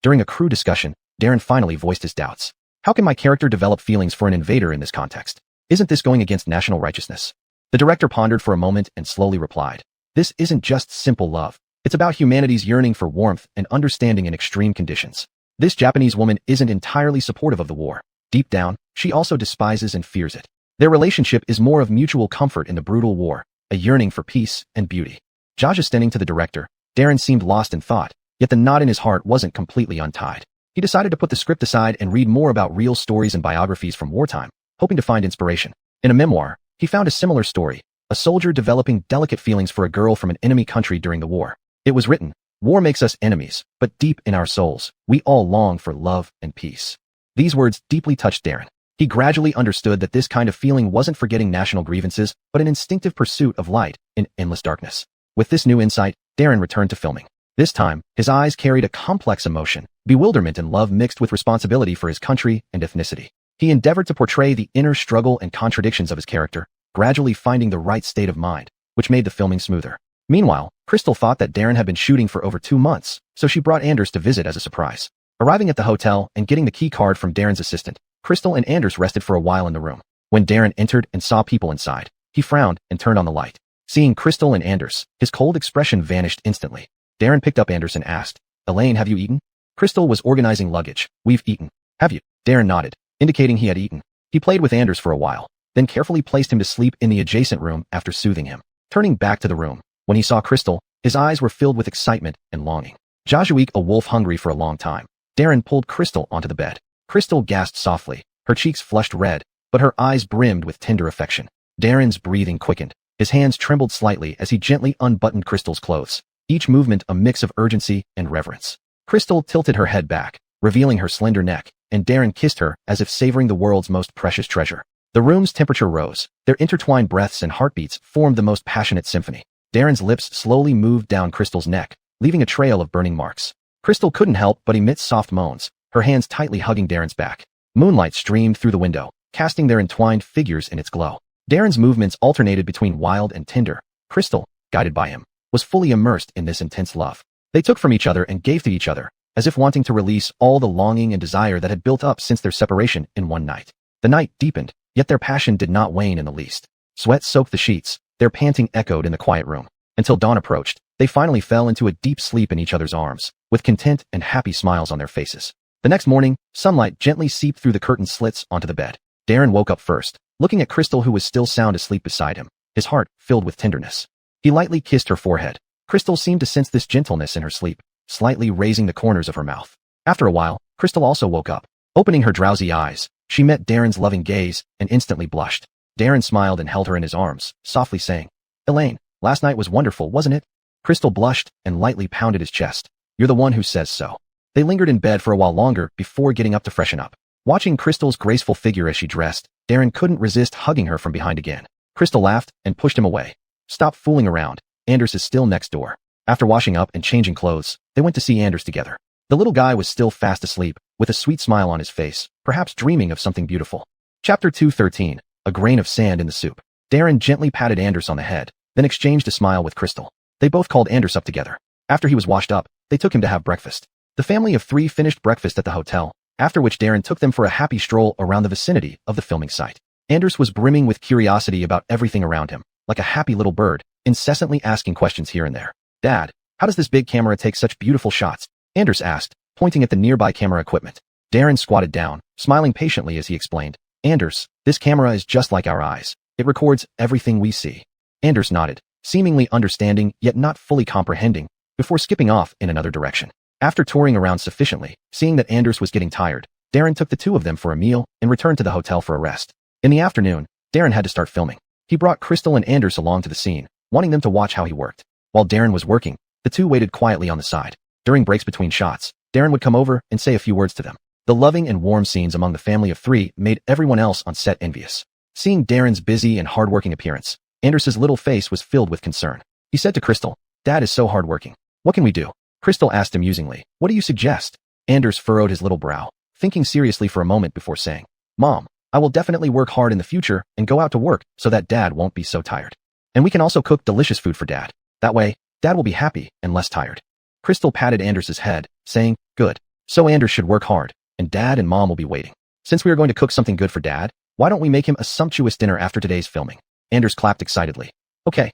During a crew discussion, Darren finally voiced his doubts. How can my character develop feelings for an invader in this context? Isn't this going against national righteousness? The director pondered for a moment and slowly replied, "This isn't just simple love. It's about humanity's yearning for warmth and understanding in extreme conditions. This Japanese woman isn't entirely supportive of the war. Deep down, she also despises and fears it. Their relationship is more of mutual comfort in the brutal war, a yearning for peace and beauty." Jaja standing to the director, Darren seemed lost in thought, yet the knot in his heart wasn't completely untied. He decided to put the script aside and read more about real stories and biographies from wartime, hoping to find inspiration. In a memoir, he found a similar story, a soldier developing delicate feelings for a girl from an enemy country during the war. It was written, "War makes us enemies, but deep in our souls, we all long for love and peace." These words deeply touched Darren. He gradually understood that this kind of feeling wasn't forgetting national grievances, but an instinctive pursuit of light in endless darkness. With this new insight, Darren returned to filming. This time, his eyes carried a complex emotion, bewilderment and love mixed with responsibility for his country and ethnicity. He endeavored to portray the inner struggle and contradictions of his character, gradually finding the right state of mind, which made the filming smoother. Meanwhile, Crystal thought that Darren had been shooting for over 2 months, so she brought Anders to visit as a surprise. Arriving at the hotel and getting the key card from Darren's assistant, Crystal and Anders rested for a while in the room. When Darren entered and saw people inside, he frowned and turned on the light. Seeing Crystal and Anders, his cold expression vanished instantly. Darren picked up Anders and asked, "Elaine, have you eaten?" Crystal was organizing luggage. "We've eaten." Have you? Darren nodded, indicating he had eaten. He played with Anders for a while, then carefully placed him to sleep in the adjacent room after soothing him. Turning back to the room, when he saw Crystal, his eyes were filled with excitement and longing. Jajuik, a wolf hungry for a long time. Darren pulled Crystal onto the bed. Crystal gasped softly, her cheeks flushed red, but her eyes brimmed with tender affection. Darren's breathing quickened. His hands trembled slightly as he gently unbuttoned Crystal's clothes, each movement a mix of urgency and reverence. Crystal tilted her head back, revealing her slender neck, and Darren kissed her as if savoring the world's most precious treasure. The room's temperature rose. Their intertwined breaths and heartbeats formed the most passionate symphony. Darren's lips slowly moved down Crystal's neck, leaving a trail of burning marks. Crystal couldn't help but emit soft moans, her hands tightly hugging Darren's back. Moonlight streamed through the window, casting their entwined figures in its glow. Darren's movements alternated between wild and tender. Crystal, guided by him, was fully immersed in this intense love. They took from each other and gave to each other, as if wanting to release all the longing and desire that had built up since their separation in one night. The night deepened, yet their passion did not wane in the least. Sweat soaked the sheets, their panting echoed in the quiet room. Until dawn approached, they finally fell into a deep sleep in each other's arms, with content and happy smiles on their faces. The next morning, sunlight gently seeped through the curtain slits onto the bed. Darren woke up first, looking at Crystal, who was still sound asleep beside him, his heart filled with tenderness. He lightly kissed her forehead. Crystal seemed to sense this gentleness in her sleep, slightly raising the corners of her mouth. After a while, Crystal also woke up. Opening her drowsy eyes, she met Darren's loving gaze and instantly blushed. Darren smiled and held her in his arms, softly saying, "Elaine, last night was wonderful, wasn't it?" Crystal blushed and lightly pounded his chest. "You're the one who says so." They lingered in bed for a while longer before getting up to freshen up. Watching Crystal's graceful figure as she dressed, Darren couldn't resist hugging her from behind again. Crystal laughed and pushed him away. "Stop fooling around. Anders is still next door." After washing up and changing clothes, they went to see Anders together. The little guy was still fast asleep, with a sweet smile on his face, perhaps dreaming of something beautiful. Chapter 213, A Grain of Sand in the Soup. Darren gently patted Anders on the head, then exchanged a smile with Crystal. They both called Anders up together. After he was washed up, they took him to have breakfast. The family of three finished breakfast at the hotel, after which Darren took them for a happy stroll around the vicinity of the filming site. Anders was brimming with curiosity about everything around him, like a happy little bird, incessantly asking questions here and there. "Dad, how does this big camera take such beautiful shots?" Anders asked, pointing at the nearby camera equipment. Darren squatted down, smiling patiently as he explained. "Anders, this camera is just like our eyes. It records everything we see." Anders nodded, seemingly understanding yet not fully comprehending, before skipping off in another direction. After touring around sufficiently, seeing that Anders was getting tired, Darren took the two of them for a meal and returned to the hotel for a rest. In the afternoon, Darren had to start filming. He brought Crystal and Anders along to the scene, wanting them to watch how he worked. While Darren was working, the two waited quietly on the side. During breaks between shots, Darren would come over and say a few words to them. The loving and warm scenes among the family of three made everyone else on set envious. Seeing Darren's busy and hardworking appearance, Anders's little face was filled with concern. He said to Crystal, "Dad is so hardworking. What can we do?" Crystal asked amusingly, "What do you suggest?" Anders furrowed his little brow, thinking seriously for a moment before saying, "Mom, I will definitely work hard in the future and go out to work so that Dad won't be so tired. And we can also cook delicious food for Dad. That way, Dad will be happy and less tired." Crystal patted Anders's head, saying, "Good. So Anders should work hard, and Dad and Mom will be waiting. Since we are going to cook something good for Dad, why don't we make him a sumptuous dinner after today's filming?" Anders clapped excitedly. Okay,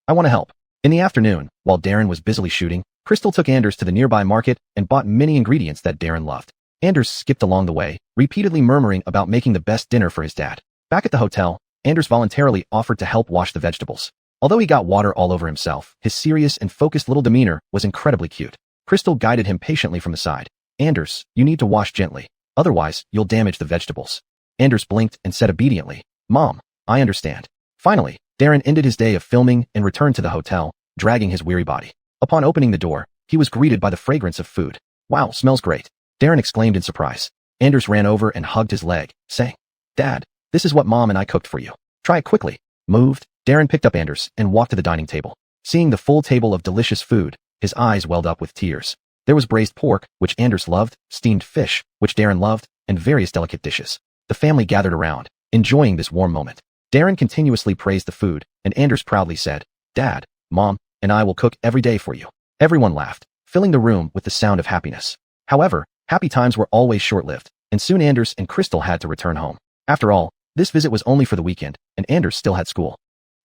I want to help." In the afternoon, while Darren was busily shooting, Crystal took Anders to the nearby market and bought many ingredients that Darren loved. Anders skipped along the way, repeatedly murmuring about making the best dinner for his dad. Back at the hotel, Anders voluntarily offered to help wash the vegetables. Although he got water all over himself, his serious and focused little demeanor was incredibly cute. Crystal guided him patiently from the side. "Anders, you need to wash gently. Otherwise, you'll damage the vegetables." Anders blinked and said obediently, "Mom, I understand." Finally, Darren ended his day of filming and returned to the hotel, dragging his weary body. Upon opening the door, he was greeted by the fragrance of food. "Wow, smells great," Darren exclaimed in surprise. Anders ran over and hugged his leg, saying, "Dad, this is what Mom and I cooked for you. Try it quickly." Moved, Darren picked up Anders and walked to the dining table. Seeing the full table of delicious food, his eyes welled up with tears. There was braised pork, which Anders loved, steamed fish, which Darren loved, and various delicate dishes. The family gathered around, enjoying this warm moment. Darren continuously praised the food, and Anders proudly said, "Dad, Mom, and I will cook every day for you." Everyone laughed, filling the room with the sound of happiness. However, happy times were always short-lived, and soon Anders and Crystal had to return home. After all, this visit was only for the weekend, and Anders still had school.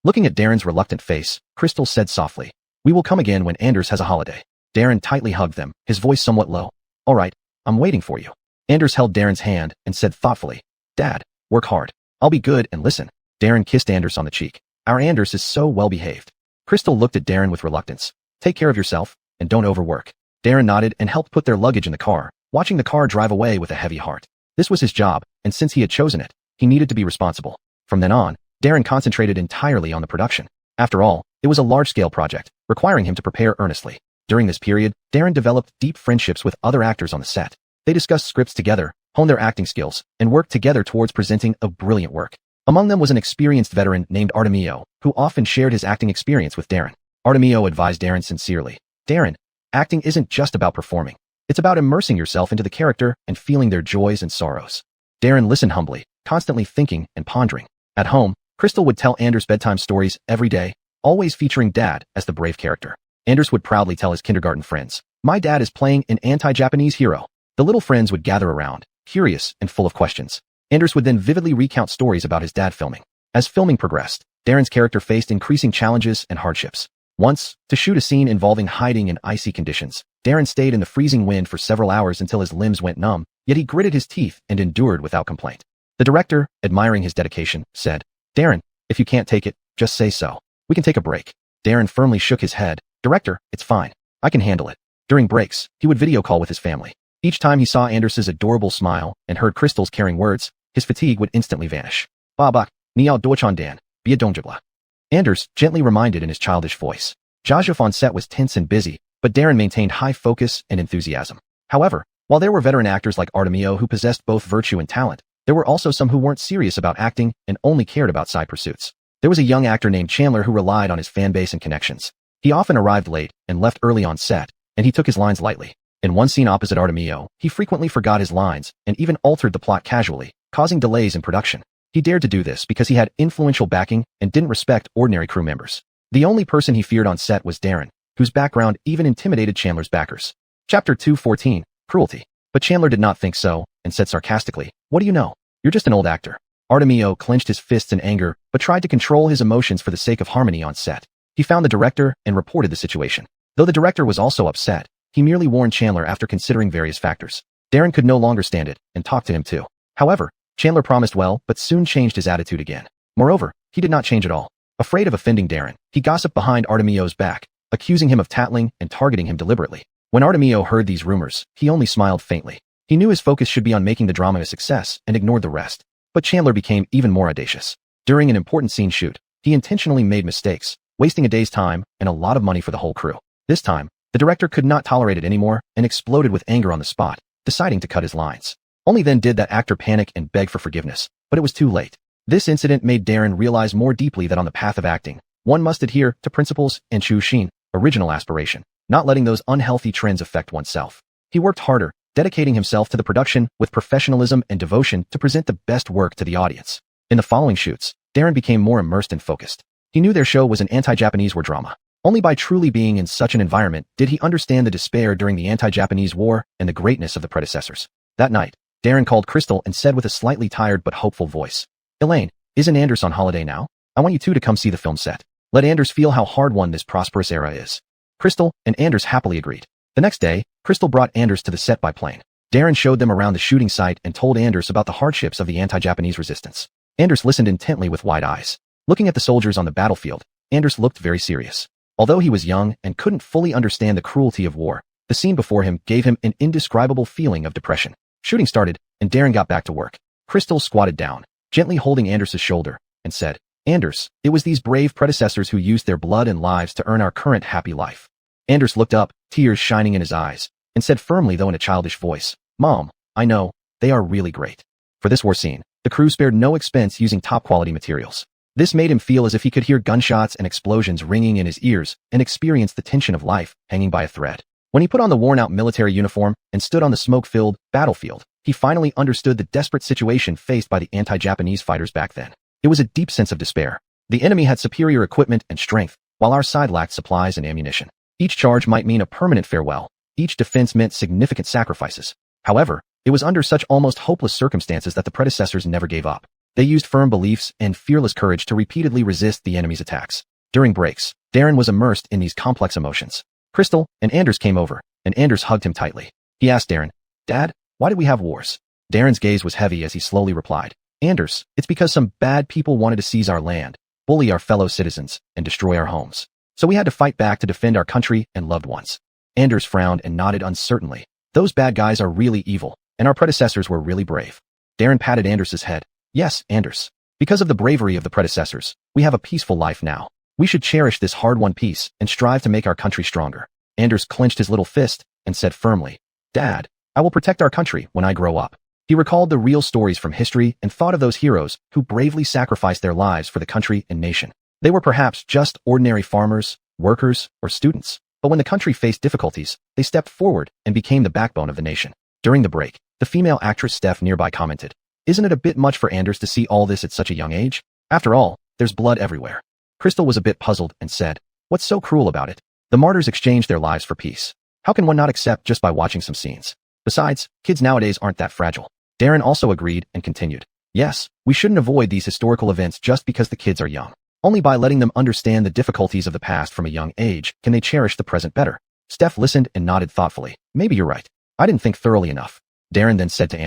Looking at Darren's reluctant face, Crystal said softly, "We will come again when Anders has a holiday." Darren tightly hugged them, his voice somewhat low. "All right, I'm waiting for you." Anders held Darren's hand and said thoughtfully, "Dad, work hard. I'll be good and listen." Darren kissed Anders on the cheek. "Our Anders is so well behaved." Crystal looked at Darren with reluctance. "Take care of yourself, and don't overwork." Darren nodded and helped put their luggage in the car, watching the car drive away with a heavy heart. This was his job, and since he had chosen it, he needed to be responsible. From then on, Darren concentrated entirely on the production. After all, it was a large-scale project, requiring him to prepare earnestly. During this period, Darren developed deep friendships with other actors on the set. They discussed scripts together, honed their acting skills, and worked together towards presenting a brilliant work. Among them was an experienced veteran named Artemio, who often shared his acting experience with Darren. Artemio advised Darren sincerely, "Darren, acting isn't just about performing. It's about immersing yourself into the character and feeling their joys and sorrows." Darren listened humbly, constantly thinking and pondering. At home, Crystal would tell Anders bedtime stories every day, always featuring Dad as the brave character. Anders would proudly tell his kindergarten friends, "My dad is playing an anti-Japanese hero." The little friends would gather around, curious and full of questions. Anders would then vividly recount stories about his dad filming. As filming progressed, Darren's character faced increasing challenges and hardships. Once, to shoot a scene involving hiding in icy conditions, Darren stayed in the freezing wind for several hours until his limbs went numb, yet he gritted his teeth and endured without complaint. The director, admiring his dedication, said, "Darren, if you can't take it, just say so. We can take a break." Darren firmly shook his head. "Director, it's fine. I can handle it." During breaks, he would video call with his family. Each time he saw Anders's adorable smile and heard Crystal's caring words, his fatigue would instantly vanish. "Baba, niao dochondan, biadongjabla." Anders gently reminded in his childish voice. Jajuf on set was tense and busy, but Darren maintained high focus and enthusiasm. However, while there were veteran actors like Artemio who possessed both virtue and talent, there were also some who weren't serious about acting and only cared about side pursuits. There was a young actor named Chandler who relied on his fan base and connections. He often arrived late and left early on set, and he took his lines lightly. In one scene opposite Artemio, he frequently forgot his lines and even altered the plot casually, causing delays in production. He dared to do this because he had influential backing and didn't respect ordinary crew members. The only person he feared on set was Darren, whose background even intimidated Chandler's backers. Chapter 214, Cruelty. But Chandler did not think so, and said sarcastically, "What do you know? You're just an old actor." Artemio clenched his fists in anger, but tried to control his emotions for the sake of harmony on set. He found the director and reported the situation. Though the director was also upset, he merely warned Chandler after considering various factors. Darren could no longer stand it, and talked to him too. However, Chandler promised well, but soon changed his attitude again. Moreover, he did not change at all. Afraid of offending Darren, he gossiped behind Artemio's back, accusing him of tattling and targeting him deliberately. When Artemio heard these rumors, he only smiled faintly. He knew his focus should be on making the drama a success and ignored the rest. But Chandler became even more audacious. During an important scene shoot, he intentionally made mistakes, wasting a day's time and a lot of money for the whole crew. This time, the director could not tolerate it anymore and exploded with anger on the spot, deciding to cut his lines. Only then did that actor panic and beg for forgiveness, but it was too late. This incident made Darren realize more deeply that on the path of acting, one must adhere to principles and Chushin, original aspiration, not letting those unhealthy trends affect oneself. He worked harder, dedicating himself to the production with professionalism and devotion to present the best work to the audience. In the following shoots, Darren became more immersed and focused. He knew their show was an anti-Japanese war drama. Only by truly being in such an environment did he understand the despair during the anti-Japanese war and the greatness of the predecessors. That night, Darren called Crystal and said with a slightly tired but hopeful voice, "Elaine, isn't Anders on holiday now? I want you two to come see the film set. Let Anders feel how hard-won this prosperous era is." Crystal and Anders happily agreed. The next day, Crystal brought Anders to the set by plane. Darren showed them around the shooting site and told Anders about the hardships of the anti-Japanese resistance. Anders listened intently with wide eyes. Looking at the soldiers on the battlefield, Anders looked very serious. Although he was young and couldn't fully understand the cruelty of war, the scene before him gave him an indescribable feeling of depression. Shooting started, and Darren got back to work. Crystal squatted down, gently holding Anders's shoulder, and said, "Anders, it was these brave predecessors who used their blood and lives to earn our current happy life." Anders looked up, tears shining in his eyes, and said firmly though in a childish voice, "Mom, I know, they are really great." For this war scene, the crew spared no expense using top-quality materials. This made him feel as if he could hear gunshots and explosions ringing in his ears and experience the tension of life hanging by a thread. When he put on the worn-out military uniform and stood on the smoke-filled battlefield, he finally understood the desperate situation faced by the anti-Japanese fighters back then. It was a deep sense of despair. The enemy had superior equipment and strength, while our side lacked supplies and ammunition. Each charge might mean a permanent farewell. Each defense meant significant sacrifices. However, it was under such almost hopeless circumstances that the predecessors never gave up. They used firm beliefs and fearless courage to repeatedly resist the enemy's attacks. During breaks, Darren was immersed in these complex emotions. Crystal and Anders came over, and Anders hugged him tightly. He asked Darren, "Dad, Why did we have wars? Darren's gaze was heavy as he slowly replied. Anders, it's because some bad people wanted to seize our land, bully our fellow citizens, and destroy our homes. So we had to fight back to defend our country and loved ones. Anders frowned and nodded uncertainly. Those bad guys are really evil, and our predecessors were really brave. Darren patted Anders's head. Yes, Anders. Because of the bravery of the predecessors, we have a peaceful life now. We should cherish this hard-won peace and strive to make our country stronger. Anders clenched his little fist and said firmly, Dad, I will protect our country when I grow up. He recalled the real stories from history and thought of those heroes who bravely sacrificed their lives for the country and nation. They were perhaps just ordinary farmers, workers, or students, but when the country faced difficulties, they stepped forward and became the backbone of the nation. During the break, the female actress Steph nearby commented, Isn't it a bit much for Anders to see all this at such a young age? After all, there's blood everywhere. Crystal was a bit puzzled and said, What's so cruel about it? The martyrs exchanged their lives for peace. How can one not accept just by watching some scenes? Besides, kids nowadays aren't that fragile. Darren also agreed and continued. Yes, we shouldn't avoid these historical events just because the kids are young. Only by letting them understand the difficulties of the past from a young age can they cherish the present better. Steph listened and nodded thoughtfully. Maybe you're right. I didn't think thoroughly enough. Darren then said to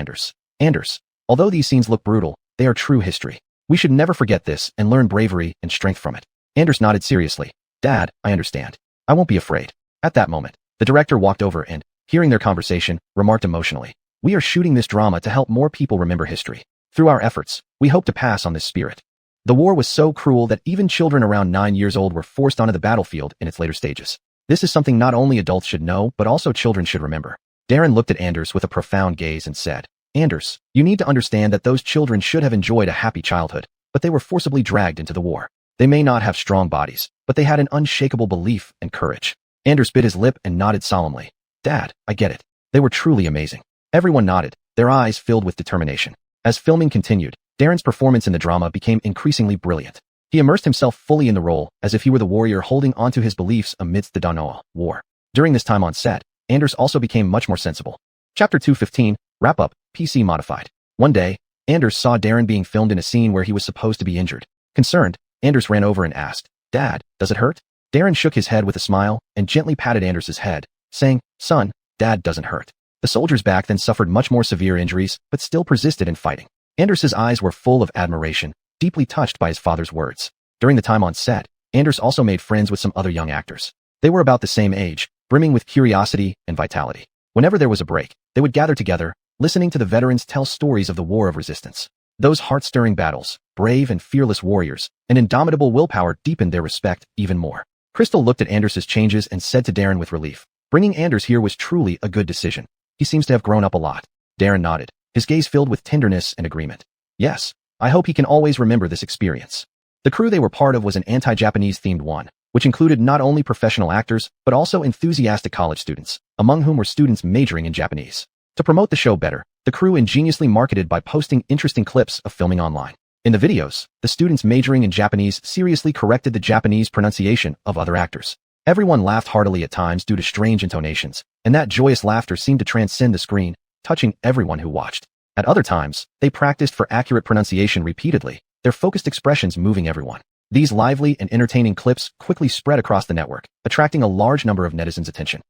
Anders, although these scenes look brutal, they are true history. We should never forget this and learn bravery and strength from it. Anders nodded seriously. Dad, I understand. I won't be afraid. At that moment, the director walked over and, hearing their conversation, remarked emotionally, We are shooting this drama to help more people remember history. Through our efforts, we hope to pass on this spirit. The war was so cruel that even children around 9 years old were forced onto the battlefield in its later stages. This is something not only adults should know, but also children should remember. Darren looked at Anders with a profound gaze and said, Anders, you need to understand that those children should have enjoyed a happy childhood, but they were forcibly dragged into the war. They may not have strong bodies, but they had an unshakable belief and courage. Anders bit his lip and nodded solemnly. Dad, I get it. They were truly amazing. Everyone nodded, their eyes filled with determination. As filming continued, Darren's performance in the drama became increasingly brilliant. He immersed himself fully in the role, as if he were the warrior holding onto his beliefs amidst the Danoa war. During this time on set, Anders also became much more sensible. Chapter 215, Wrap-Up, PC Modified. One day, Anders saw Darren being filmed in a scene where he was supposed to be injured. Concerned, Anders ran over and asked, Dad, does it hurt? Darren shook his head with a smile and gently patted Anders's head, saying, Son, Dad doesn't hurt. The soldier's back then suffered much more severe injuries, but still persisted in fighting. Anders's eyes were full of admiration, deeply touched by his father's words. During the time on set, Anders also made friends with some other young actors. They were about the same age, brimming with curiosity and vitality. Whenever there was a break, they would gather together, listening to the veterans tell stories of the War of Resistance. Those heart-stirring battles, brave and fearless warriors, and indomitable willpower deepened their respect even more. Crystal looked at Anders's changes and said to Darren with relief, Bringing Anders here was truly a good decision. He seems to have grown up a lot. Darren nodded, his gaze filled with tenderness and agreement. Yes, I hope he can always remember this experience. The crew they were part of was an anti-Japanese themed one, which included not only professional actors, but also enthusiastic college students, among whom were students majoring in Japanese. To promote the show better, the crew ingeniously marketed by posting interesting clips of filming online. In the videos, the students majoring in Japanese seriously corrected the Japanese pronunciation of other actors. Everyone laughed heartily at times due to strange intonations, and that joyous laughter seemed to transcend the screen, touching everyone who watched. At other times, they practiced for accurate pronunciation repeatedly, their focused expressions moving everyone. These lively and entertaining clips quickly spread across the network, attracting a large number of netizens' attention.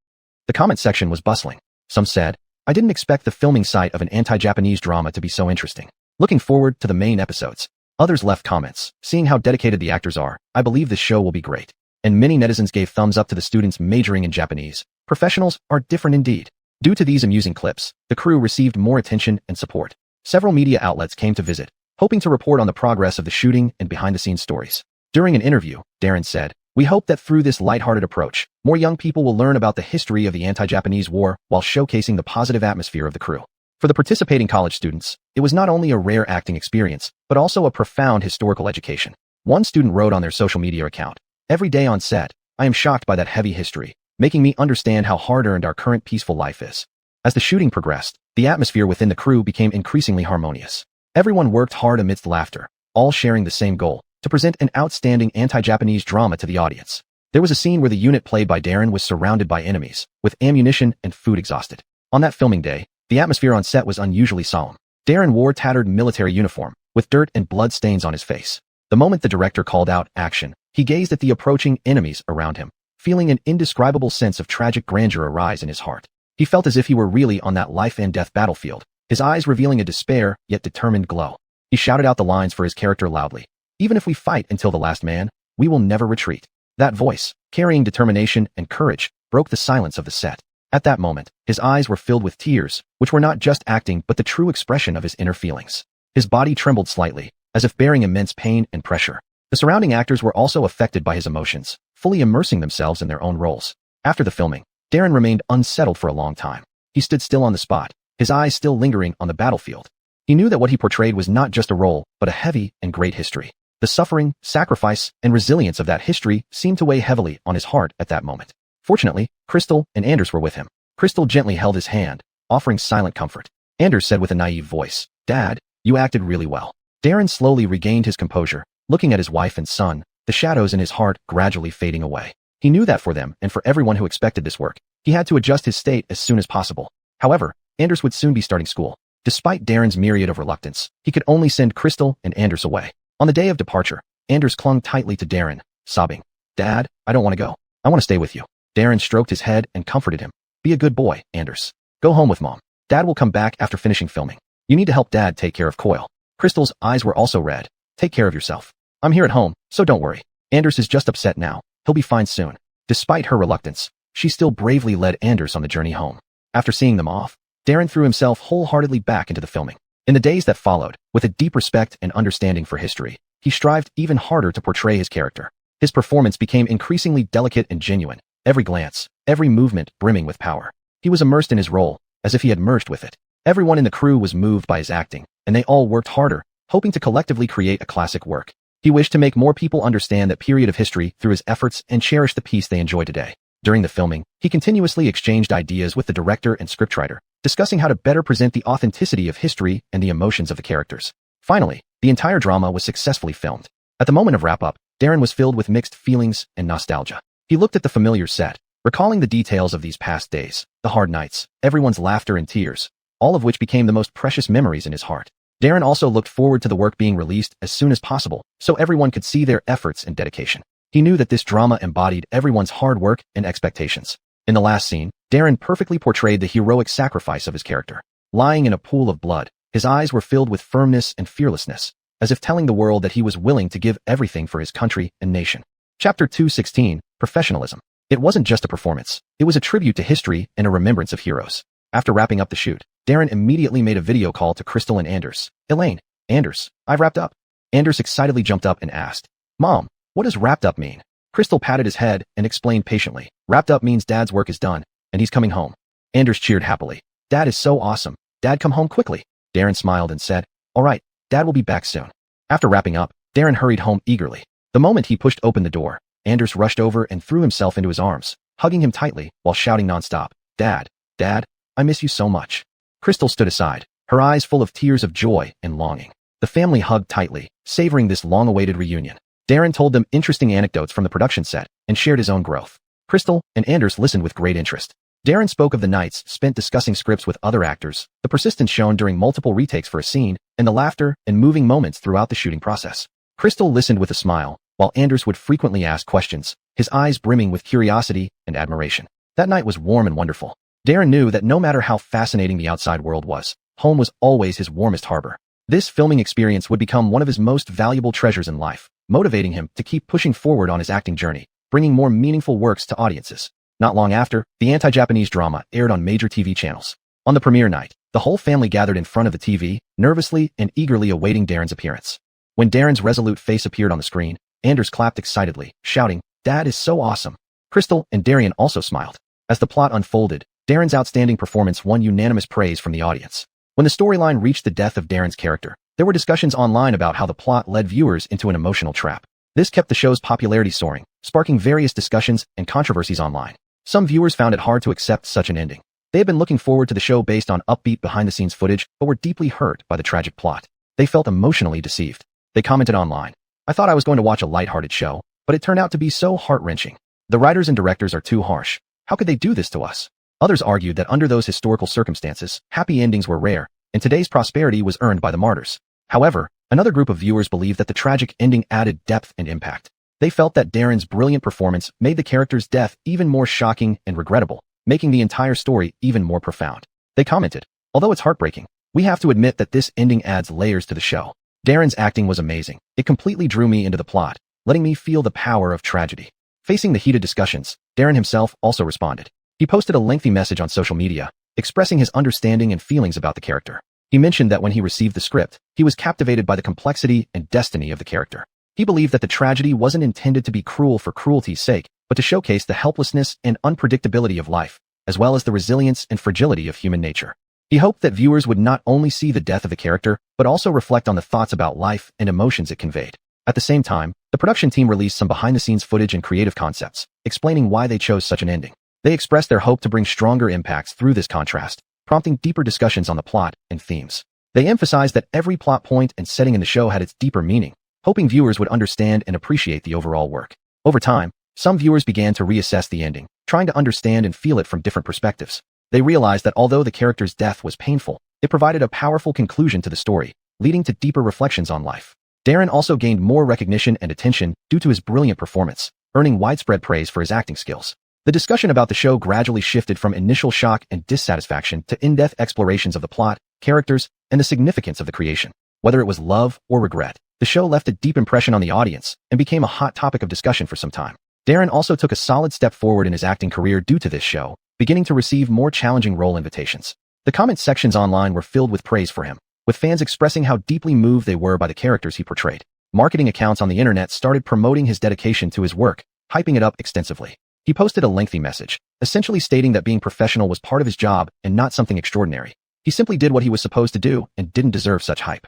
The comment section was bustling. Some said, I didn't expect the filming site of an anti-Japanese drama to be so interesting. Looking forward to the main episodes. Others left comments, seeing how dedicated the actors are, I believe this show will be great. And many netizens gave thumbs up to the students majoring in Japanese. Professionals are different indeed. Due to these amusing clips, the crew received more attention and support. Several media outlets came to visit, hoping to report on the progress of the shooting and behind-the-scenes stories. During an interview, Darren said, We hope that through this lighthearted approach, more young people will learn about the history of the anti-Japanese war while showcasing the positive atmosphere of the crew. For the participating college students, it was not only a rare acting experience, but also a profound historical education. One student wrote on their social media account, Every day on set, I am shocked by that heavy history, making me understand how hard-earned our current peaceful life is. As the shooting progressed, the atmosphere within the crew became increasingly harmonious. Everyone worked hard amidst laughter, all sharing the same goal, to present an outstanding anti-Japanese drama to the audience. There was a scene where the unit played by Darren was surrounded by enemies, with ammunition and food exhausted. On that filming day, the atmosphere on set was unusually solemn. Darren wore tattered military uniform, with dirt and blood stains on his face. The moment the director called out action, he gazed at the approaching enemies around him, feeling an indescribable sense of tragic grandeur arise in his heart. He felt as if he were really on that life-and-death battlefield, his eyes revealing a despair yet determined glow. He shouted out the lines for his character loudly. "Even if we fight until the last man, we will never retreat." That voice, carrying determination and courage, broke the silence of the set. At that moment, his eyes were filled with tears, which were not just acting but the true expression of his inner feelings. His body trembled slightly, as if bearing immense pain and pressure. The surrounding actors were also affected by his emotions, fully immersing themselves in their own roles. After the filming, Darren remained unsettled for a long time. He stood still on the spot, his eyes still lingering on the battlefield. He knew that what he portrayed was not just a role, but a heavy and great history. The suffering, sacrifice, and resilience of that history seemed to weigh heavily on his heart at that moment. Fortunately, Crystal and Anders were with him. Crystal gently held his hand, offering silent comfort. Anders said with a naive voice, "Dad, you acted really well." Darren slowly regained his composure, looking at his wife and son, the shadows in his heart gradually fading away. He knew that for them and for everyone who expected this work, he had to adjust his state as soon as possible. However, Anders would soon be starting school. Despite Darren's myriad of reluctance, he could only send Crystal and Anders away. On the day of departure, Anders clung tightly to Darren, sobbing, "Dad, I don't want to go. I want to stay with you." Darren stroked his head and comforted him. "Be a good boy, Anders. Go home with Mom. Dad will come back after finishing filming. You need to help Dad take care of Coyle." Crystal's eyes were also red. "Take care of yourself. I'm here at home, so don't worry. Anders is just upset now. He'll be fine soon." Despite her reluctance, she still bravely led Anders on the journey home. After seeing them off, Darren threw himself wholeheartedly back into the filming. In the days that followed, with a deep respect and understanding for history, he strived even harder to portray his character. His performance became increasingly delicate and genuine, every glance, every movement brimming with power. He was immersed in his role, as if he had merged with it. Everyone in the crew was moved by his acting, and they all worked harder, hoping to collectively create a classic work. He wished to make more people understand that period of history through his efforts and cherish the peace they enjoy today. During the filming, he continuously exchanged ideas with the director and scriptwriter, discussing how to better present the authenticity of history and the emotions of the characters. Finally, the entire drama was successfully filmed. At the moment of wrap-up, Darren was filled with mixed feelings and nostalgia. He looked at the familiar set, recalling the details of these past days, the hard nights, everyone's laughter and tears, all of which became the most precious memories in his heart. Darren also looked forward to the work being released as soon as possible, so everyone could see their efforts and dedication. He knew that this drama embodied everyone's hard work and expectations. In the last scene, Darren perfectly portrayed the heroic sacrifice of his character. Lying in a pool of blood, his eyes were filled with firmness and fearlessness, as if telling the world that he was willing to give everything for his country and nation. Chapter 216, Professionalism. It wasn't just a performance. It was a tribute to history and a remembrance of heroes. After wrapping up the shoot, Darren immediately made a video call to Crystal and Anders. "Elaine, Anders, I've wrapped up." Anders excitedly jumped up and asked, "Mom, what does wrapped up mean?" Crystal patted his head and explained patiently, "Wrapped up means Dad's work is done, and he's coming home." Anders cheered happily. "Dad is so awesome. Dad, come home quickly." Darren smiled and said, "All right, Dad will be back soon." After wrapping up, Darren hurried home eagerly. The moment he pushed open the door, Anders rushed over and threw himself into his arms, hugging him tightly while shouting nonstop, "Dad, Dad, I miss you so much." Crystal stood aside, her eyes full of tears of joy and longing. The family hugged tightly, savoring this long-awaited reunion. Darren told them interesting anecdotes from the production set and shared his own growth. Crystal and Anders listened with great interest. Darren spoke of the nights spent discussing scripts with other actors, the persistence shown during multiple retakes for a scene, and the laughter and moving moments throughout the shooting process. Crystal listened with a smile, while Anders would frequently ask questions, his eyes brimming with curiosity and admiration. That night was warm and wonderful. Darren knew that no matter how fascinating the outside world was, home was always his warmest harbor. This filming experience would become one of his most valuable treasures in life, motivating him to keep pushing forward on his acting journey, bringing more meaningful works to audiences. Not long after, the anti-Japanese drama aired on major TV channels. On the premiere night, the whole family gathered in front of the TV, nervously and eagerly awaiting Darren's appearance. When Darren's resolute face appeared on the screen, Anders clapped excitedly, shouting, "Dad is so awesome." Crystal and Darren also smiled. As the plot unfolded, Darren's outstanding performance won unanimous praise from the audience. When the storyline reached the death of Darren's character, there were discussions online about how the plot led viewers into an emotional trap. This kept the show's popularity soaring, sparking various discussions and controversies online. Some viewers found it hard to accept such an ending. They had been looking forward to the show based on upbeat behind-the-scenes footage, but were deeply hurt by the tragic plot. They felt emotionally deceived. They commented online, "I thought I was going to watch a lighthearted show, but it turned out to be so heart-wrenching. The writers and directors are too harsh. How could they do this to us?" Others argued that under those historical circumstances, happy endings were rare, and today's prosperity was earned by the martyrs. However, another group of viewers believed that the tragic ending added depth and impact. They felt that Darren's brilliant performance made the character's death even more shocking and regrettable, making the entire story even more profound. They commented, "Although it's heartbreaking, we have to admit that this ending adds layers to the show. Darren's acting was amazing. It completely drew me into the plot, letting me feel the power of tragedy." Facing the heated discussions, Darren himself also responded. He posted a lengthy message on social media, expressing his understanding and feelings about the character. He mentioned that when he received the script, he was captivated by the complexity and destiny of the character. He believed that the tragedy wasn't intended to be cruel for cruelty's sake, but to showcase the helplessness and unpredictability of life, as well as the resilience and fragility of human nature. He hoped that viewers would not only see the death of the character, but also reflect on the thoughts about life and emotions it conveyed. At the same time, the production team released some behind-the-scenes footage and creative concepts, explaining why they chose such an ending. They expressed their hope to bring stronger impacts through this contrast, prompting deeper discussions on the plot and themes. They emphasized that every plot point and setting in the show had its deeper meaning, hoping viewers would understand and appreciate the overall work. Over time, some viewers began to reassess the ending, trying to understand and feel it from different perspectives. They realized that although the character's death was painful, it provided a powerful conclusion to the story, leading to deeper reflections on life. Darren also gained more recognition and attention due to his brilliant performance, earning widespread praise for his acting skills. The discussion about the show gradually shifted from initial shock and dissatisfaction to in-depth explorations of the plot, characters, and the significance of the creation. Whether it was love or regret, the show left a deep impression on the audience and became a hot topic of discussion for some time. Darren also took a solid step forward in his acting career due to this show, beginning to receive more challenging role invitations. The comment sections online were filled with praise for him, with fans expressing how deeply moved they were by the characters he portrayed. Marketing accounts on the internet started promoting his dedication to his work, hyping it up extensively. He posted a lengthy message, essentially stating that being professional was part of his job and not something extraordinary. He simply did what he was supposed to do and didn't deserve such hype.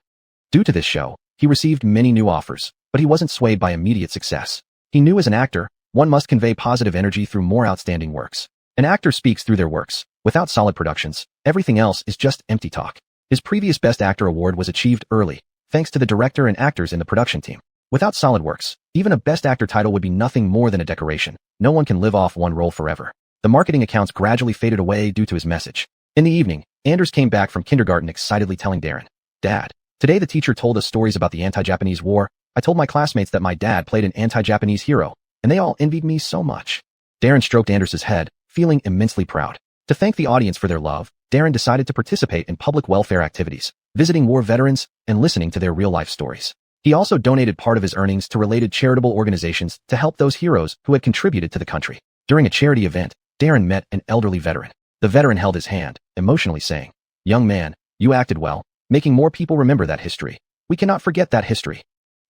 Due to this show, he received many new offers, but he wasn't swayed by immediate success. He knew as an actor, one must convey positive energy through more outstanding works. An actor speaks through their works. Without solid productions, everything else is just empty talk. His previous Best Actor award was achieved early, thanks to the director and actors in the production team. Without solid works, even a Best Actor title would be nothing more than a decoration. No one can live off one role forever. The marketing accounts gradually faded away due to his message. In the evening, Anders came back from kindergarten excitedly telling Darren, "Dad, today the teacher told us stories about the anti-Japanese war. I told my classmates that my dad played an anti-Japanese hero, and they all envied me so much." Darren stroked Anders' head, feeling immensely proud. To thank the audience for their love, Darren decided to participate in public welfare activities, visiting war veterans and listening to their real-life stories. He also donated part of his earnings to related charitable organizations to help those heroes who had contributed to the country. During a charity event, Darren met an elderly veteran. The veteran held his hand, emotionally saying, "Young man, you acted well, making more people remember that history. We cannot forget that history."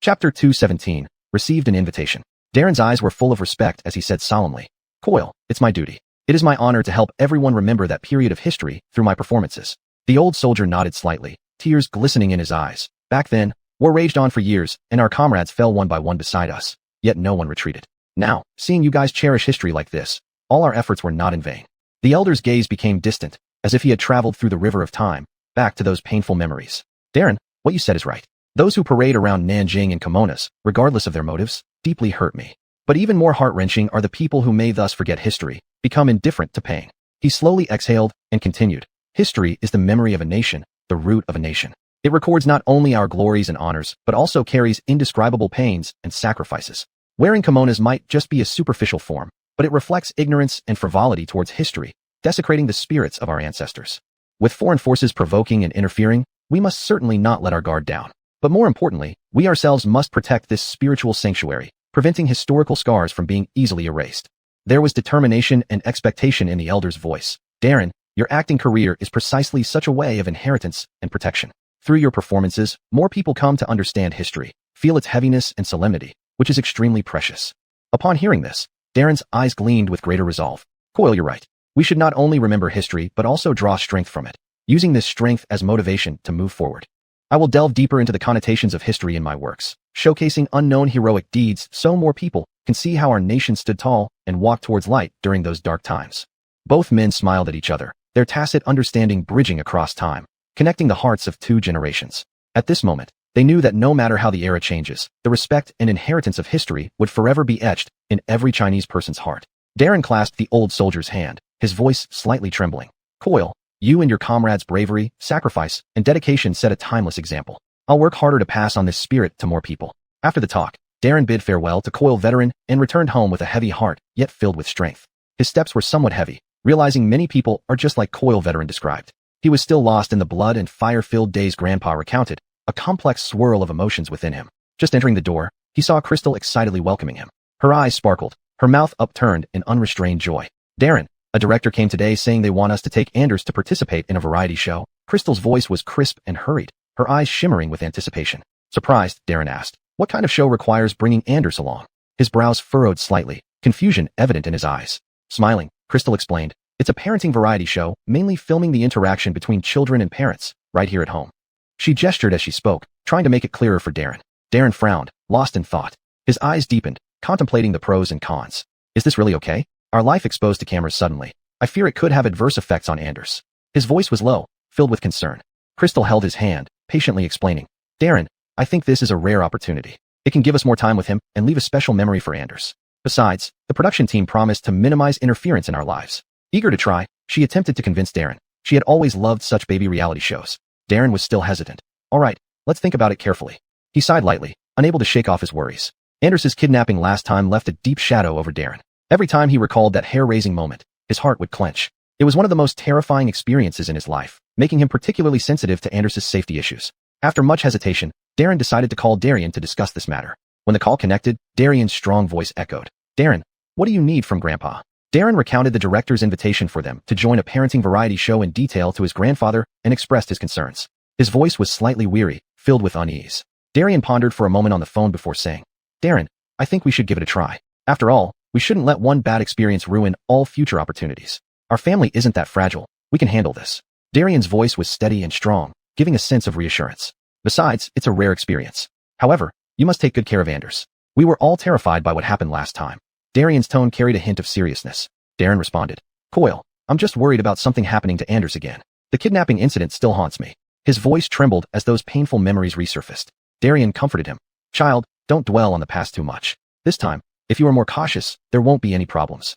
Chapter 217, received an invitation. Darren's eyes were full of respect as he said solemnly, "Coyle, it's my duty. It is my honor to help everyone remember that period of history through my performances." The old soldier nodded slightly, tears glistening in his eyes. Back then, war raged on for years, and our comrades fell one by one beside us, yet no one retreated. Now, seeing you guys cherish history like this, all our efforts were not in vain. The elder's gaze became distant, as if he had traveled through the river of time, back to those painful memories. "Darren, what you said is right. Those who parade around Nanjing in kimonos, regardless of their motives, deeply hurt me. But even more heart-wrenching are the people who may thus forget history, become indifferent to pain." He slowly exhaled and continued, "History is the memory of a nation, the root of a nation. It records not only our glories and honors, but also carries indescribable pains and sacrifices. Wearing kimonos might just be a superficial form, but it reflects ignorance and frivolity towards history, desecrating the spirits of our ancestors. With foreign forces provoking and interfering, we must certainly not let our guard down. But more importantly, we ourselves must protect this spiritual sanctuary, preventing historical scars from being easily erased." There was determination and expectation in the elder's voice. "Darren, your acting career is precisely such a way of inheritance and protection. Through your performances, more people come to understand history, feel its heaviness and solemnity, which is extremely precious." Upon hearing this, Darren's eyes gleamed with greater resolve. "Coyle, you're right. We should not only remember history but also draw strength from it, using this strength as motivation to move forward. I will delve deeper into the connotations of history in my works, showcasing unknown heroic deeds so more people can see how our nation stood tall and walked towards light during those dark times." Both men smiled at each other, their tacit understanding bridging across time, connecting the hearts of two generations. At this moment, they knew that no matter how the era changes, the respect and inheritance of history would forever be etched in every Chinese person's heart. Darren clasped the old soldier's hand, his voice slightly trembling. "Coyle, you and your comrades' bravery, sacrifice, and dedication set a timeless example. I'll work harder to pass on this spirit to more people." After the talk, Darren bid farewell to Coyle veteran and returned home with a heavy heart, yet filled with strength. His steps were somewhat heavy, realizing many people are just like Coyle veteran described. He was still lost in the blood and fire-filled days Grandpa recounted, a complex swirl of emotions within him. Just entering the door, he saw Crystal excitedly welcoming him. Her eyes sparkled, her mouth upturned in unrestrained joy. Darren, a director came today saying they want us to take Anders to participate in a variety show. Crystal's voice was crisp and hurried, her eyes shimmering with anticipation. Surprised, Darren asked, "What kind of show requires bringing Anders along?" His brows furrowed slightly, confusion evident in his eyes. Smiling, Crystal explained, "It's a parenting variety show, mainly filming the interaction between children and parents, right here at home." She gestured as she spoke, trying to make it clearer for Darren. Darren frowned, lost in thought. His eyes deepened, contemplating the pros and cons. Is this really okay? Our life exposed to cameras suddenly. I fear it could have adverse effects on Anders. His voice was low, filled with concern. Crystal held his hand, patiently explaining, "Darren, I think this is a rare opportunity. It can give us more time with him and leave a special memory for Anders. Besides, the production team promised to minimize interference in our lives." Eager to try, she attempted to convince Darren. She had always loved such baby reality shows. Darren was still hesitant. "All right, let's think about it carefully." He sighed lightly, unable to shake off his worries. Anders's kidnapping last time left a deep shadow over Darren. Every time he recalled that hair-raising moment, his heart would clench. It was one of the most terrifying experiences in his life, making him particularly sensitive to Anders's safety issues. After much hesitation, Darren decided to call Darian to discuss this matter. When the call connected, Darian's strong voice echoed. "Darren, what do you need from Grandpa?" Darren recounted the director's invitation for them to join a parenting variety show in detail to his grandfather and expressed his concerns. His voice was slightly weary, filled with unease. Darian pondered for a moment on the phone before saying, "Darren, I think we should give it a try. After all, we shouldn't let one bad experience ruin all future opportunities. Our family isn't that fragile. We can handle this." Darian's voice was steady and strong, giving a sense of reassurance. "Besides, it's a rare experience. However, you must take good care of Anders. We were all terrified by what happened last time." Darian's tone carried a hint of seriousness. Darren responded, "Coyle, I'm just worried about something happening to Anders again. The kidnapping incident still haunts me." His voice trembled as those painful memories resurfaced. Darian comforted him. "Child, don't dwell on the past too much. This time, if you are more cautious, there won't be any problems.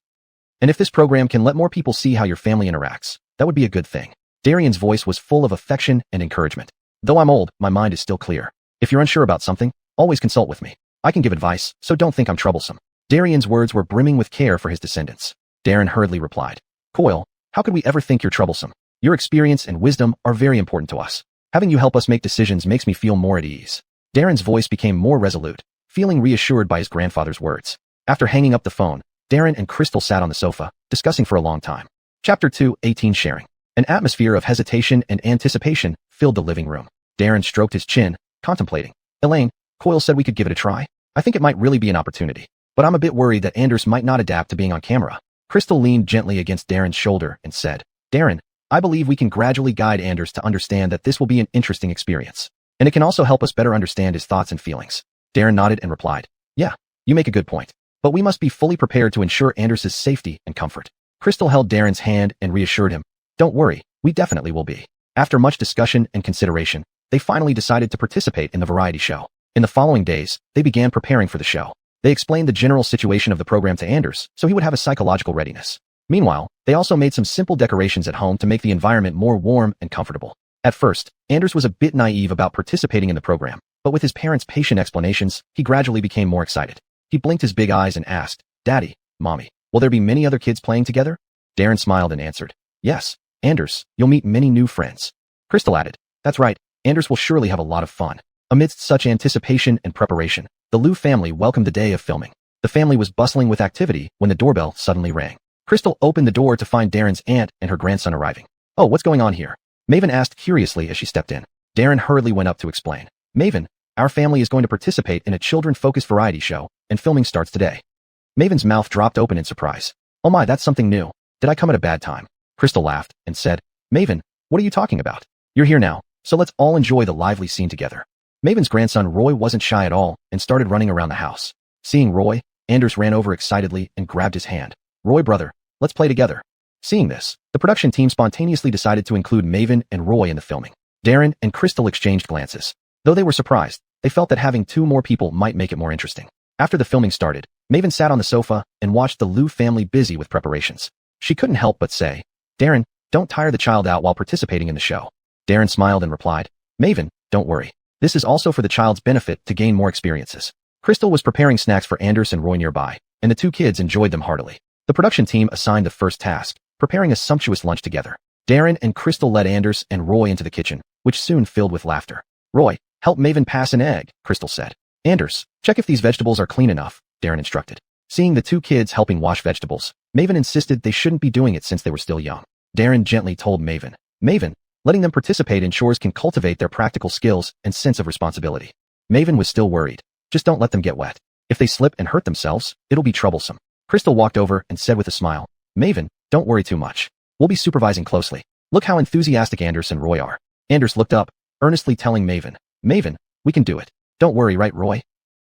And if this program can let more people see how your family interacts, that would be a good thing." Darian's voice was full of affection and encouragement. "Though I'm old, my mind is still clear. If you're unsure about something, always consult with me. I can give advice, so don't think I'm troublesome." Darian's words were brimming with care for his descendants. Darren hurriedly replied, "Coyle, how could we ever think you're troublesome? Your experience and wisdom are very important to us. Having you help us make decisions makes me feel more at ease." Darren's voice became more resolute, feeling reassured by his grandfather's words. After hanging up the phone, Darren and Crystal sat on the sofa, discussing for a long time. Chapter 2, 18 Sharing. An atmosphere of hesitation and anticipation filled the living room. Darren stroked his chin, contemplating. "Elaine, Coyle said we could give it a try. I think it might really be an opportunity. But I'm a bit worried that Anders might not adapt to being on camera." Crystal leaned gently against Darren's shoulder and said, "Darren, I believe we can gradually guide Anders to understand that this will be an interesting experience. And it can also help us better understand his thoughts and feelings." Darren nodded and replied, "Yeah, you make a good point. But we must be fully prepared to ensure Anders's safety and comfort." Crystal held Darren's hand and reassured him, "Don't worry, we definitely will be." After much discussion and consideration, they finally decided to participate in the variety show. In the following days, they began preparing for the show. They explained the general situation of the program to Anders, so he would have a psychological readiness. Meanwhile, they also made some simple decorations at home to make the environment more warm and comfortable. At first, Anders was a bit naive about participating in the program, but with his parents' patient explanations, he gradually became more excited. He blinked his big eyes and asked, "Daddy, Mommy, will there be many other kids playing together?" Darren smiled and answered, "Yes, Anders, you'll meet many new friends." Crystal added, "That's right, Anders will surely have a lot of fun." Amidst such anticipation and preparation, the Liu family welcomed the day of filming. The family was bustling with activity when the doorbell suddenly rang. Crystal opened the door to find Darren's aunt and her grandson arriving. "Oh, what's going on here?" Maven asked curiously as she stepped in. Darren hurriedly went up to explain. "Maven, our family is going to participate in a children-focused variety show, and filming starts today." Maven's mouth dropped open in surprise. "Oh my, that's something new. Did I come at a bad time?" Crystal laughed and said, "Maven, what are you talking about? You're here now, so let's all enjoy the lively scene together." Maven's grandson Roy wasn't shy at all and started running around the house. Seeing Roy, Anders ran over excitedly and grabbed his hand. "Roy, brother, let's play together." Seeing this, the production team spontaneously decided to include Maven and Roy in the filming. Darren and Crystal exchanged glances. Though they were surprised, they felt that having 2 more people might make it more interesting. After the filming started, Maven sat on the sofa and watched the Liu family busy with preparations. She couldn't help but say, "Darren, don't tire the child out while participating in the show." Darren smiled and replied, "Maven, don't worry. This is also for the child's benefit to gain more experiences." Crystal was preparing snacks for Anders and Roy nearby, and the 2 kids enjoyed them heartily. The production team assigned the first task, preparing a sumptuous lunch together. Darren and Crystal led Anders and Roy into the kitchen, which soon filled with laughter. Roy, help Maven pass an egg, Crystal said. Anders, check if these vegetables are clean enough, Darren instructed. Seeing the two kids helping wash vegetables, Maven insisted they shouldn't be doing it since they were still young. Darren gently told Maven, letting them participate in chores can cultivate their practical skills and sense of responsibility. Maven was still worried. Just don't let them get wet. If they slip and hurt themselves, it'll be troublesome. Crystal walked over and said with a smile, Maven, don't worry too much. We'll be supervising closely. Look how enthusiastic Anders and Roy are. Anders looked up, earnestly telling Maven, we can do it. Don't worry, right, Roy?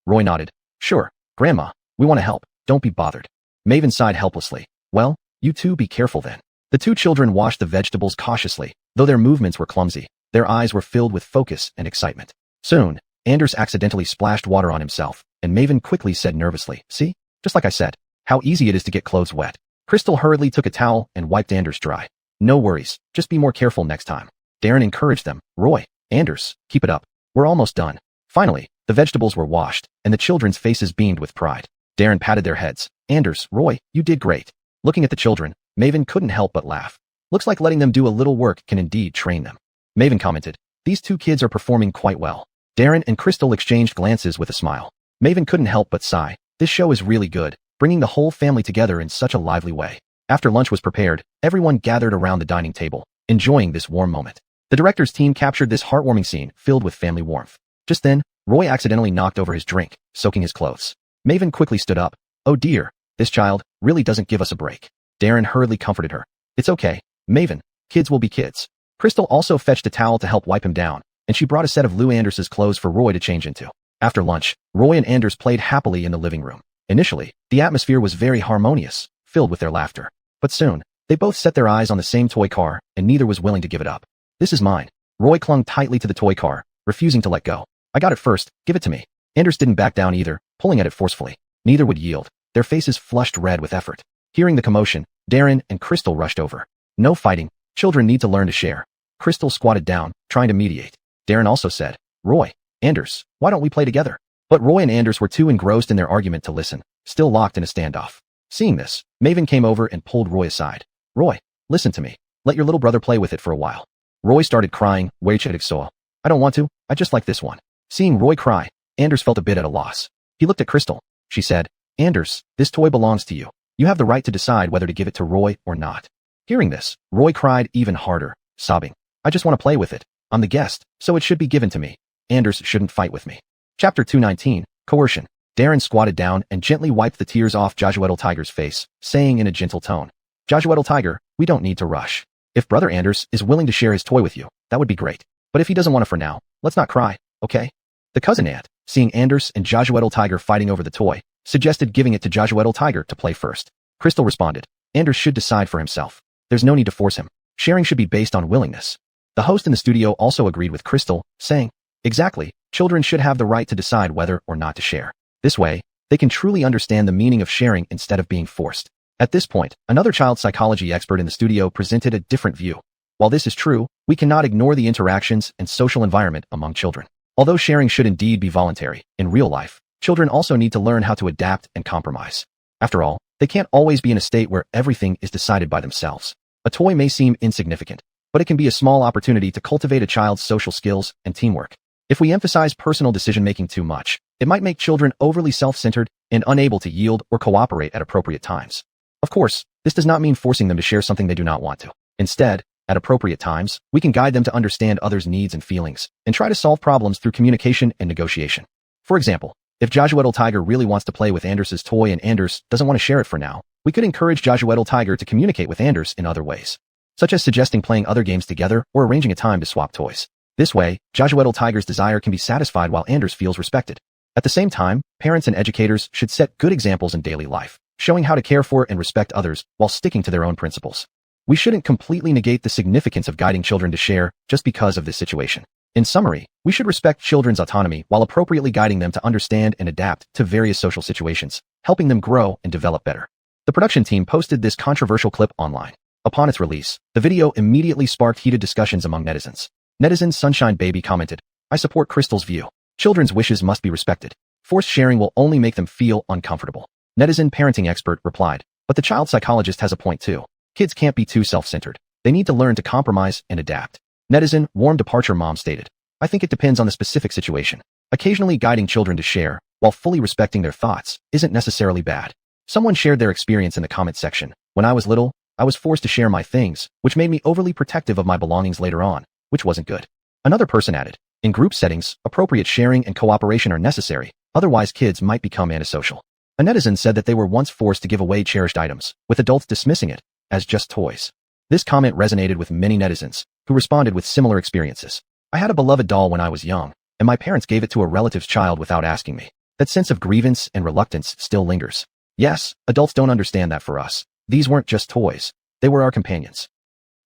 Roy nodded. Sure, Grandma, we want to help. Don't be bothered. Maven sighed helplessly. Well, you two be careful then. The two children washed the vegetables cautiously, though their movements were clumsy. Their eyes were filled with focus and excitement. Soon, Anders accidentally splashed water on himself, and Maven quickly said nervously, see? Just like I said, how easy it is to get clothes wet. Crystal hurriedly took a towel and wiped Anders dry. No worries, just be more careful next time. Darren encouraged them. Roy, Anders, keep it up. We're almost done. Finally, the vegetables were washed, and the children's faces beamed with pride. Darren patted their heads. Anders, Roy, you did great. Looking at the children, Maven couldn't help but laugh. Looks like letting them do a little work can indeed train them. Maven commented, these two kids are performing quite well. Darren and Crystal exchanged glances with a smile. Maven couldn't help but sigh. This show is really good, bringing the whole family together in such a lively way. After lunch was prepared, everyone gathered around the dining table, enjoying this warm moment. The director's team captured this heartwarming scene filled with family warmth. Just then, Roy accidentally knocked over his drink, soaking his clothes. Maven quickly stood up. Oh dear, this child really doesn't give us a break. Darren hurriedly comforted her. It's okay, Maven, kids will be kids. Crystal also fetched a towel to help wipe him down, and she brought a set of Lou Anders's clothes for Roy to change into. After lunch, Roy and Anders played happily in the living room. Initially, the atmosphere was very harmonious, filled with their laughter. But soon, they both set their eyes on the same toy car, and neither was willing to give it up. This is mine. Roy clung tightly to the toy car, refusing to let go. I got it first, give it to me. Anders didn't back down either, pulling at it forcefully. Neither would yield. Their faces flushed red with effort. Hearing the commotion, Darren and Crystal rushed over. No fighting. Children need to learn to share. Crystal squatted down, trying to mediate. Darren also said, Roy, Anders, why don't we play together? But Roy and Anders were too engrossed in their argument to listen, still locked in a standoff. Seeing this, Maven came over and pulled Roy aside. Roy, listen to me. Let your little brother play with it for a while. Roy started crying. I don't want to, I just like this one. Seeing Roy cry, Anders felt a bit at a loss. He looked at Crystal. She said, Anders, this toy belongs to you. You have the right to decide whether to give it to Roy or not. Hearing this, Roy cried even harder, sobbing. I just want to play with it. I'm the guest, so it should be given to me. Anders shouldn't fight with me. Chapter 219, Coercion. Darren squatted down and gently wiped the tears off Joshua Tiger's face, saying in a gentle tone, Joshua Tiger, we don't need to rush. If Brother Anders is willing to share his toy with you, that would be great. But if he doesn't want it for now, let's not cry, okay? The cousin aunt, seeing Anders and Joshua Tiger fighting over the toy, suggested giving it to Joshua Tiger to play first. Crystal responded, Anders should decide for himself. There's no need to force him. Sharing should be based on willingness. The host in the studio also agreed with Crystal, saying, exactly, children should have the right to decide whether or not to share. This way, they can truly understand the meaning of sharing instead of being forced. At this point, another child psychology expert in the studio presented a different view. While this is true, we cannot ignore the interactions and social environment among children. Although sharing should indeed be voluntary, in real life, children also need to learn how to adapt and compromise. After all, they can't always be in a state where everything is decided by themselves. A toy may seem insignificant, but it can be a small opportunity to cultivate a child's social skills and teamwork. If we emphasize personal decision-making too much, it might make children overly self-centered and unable to yield or cooperate at appropriate times. Of course, this does not mean forcing them to share something they do not want to. Instead, at appropriate times, we can guide them to understand others' needs and feelings, and try to solve problems through communication and negotiation. For example, if Joshua Tiger really wants to play with Anders's toy and Anders doesn't want to share it for now, we could encourage Joshua Tiger to communicate with Anders in other ways, such as suggesting playing other games together or arranging a time to swap toys. This way, Joshua Tiger's desire can be satisfied while Anders feels respected. At the same time, parents and educators should set good examples in daily life, showing how to care for and respect others while sticking to their own principles. We shouldn't completely negate the significance of guiding children to share just because of this situation. In summary, we should respect children's autonomy while appropriately guiding them to understand and adapt to various social situations, helping them grow and develop better. The production team posted this controversial clip online. Upon its release, the video immediately sparked heated discussions among netizens. Netizen Sunshine Baby commented, I support Crystal's view. Children's wishes must be respected. Forced sharing will only make them feel uncomfortable. Netizen Parenting Expert replied, but the child psychologist has a point too. Kids can't be too self-centered. They need to learn to compromise and adapt. Netizen, warm departure mom stated. I think it depends on the specific situation. Occasionally guiding children to share, while fully respecting their thoughts, isn't necessarily bad. Someone shared their experience in the comment section. When I was little, I was forced to share my things, which made me overly protective of my belongings later on, which wasn't good. Another person added, in group settings, appropriate sharing and cooperation are necessary, otherwise kids might become antisocial. A netizen said that they were once forced to give away cherished items, with adults dismissing it as just toys. This comment resonated with many netizens, who responded with similar experiences. I had a beloved doll when I was young, and my parents gave it to a relative's child without asking me. That sense of grievance and reluctance still lingers. Yes, adults don't understand that for us. These weren't just toys. They were our companions.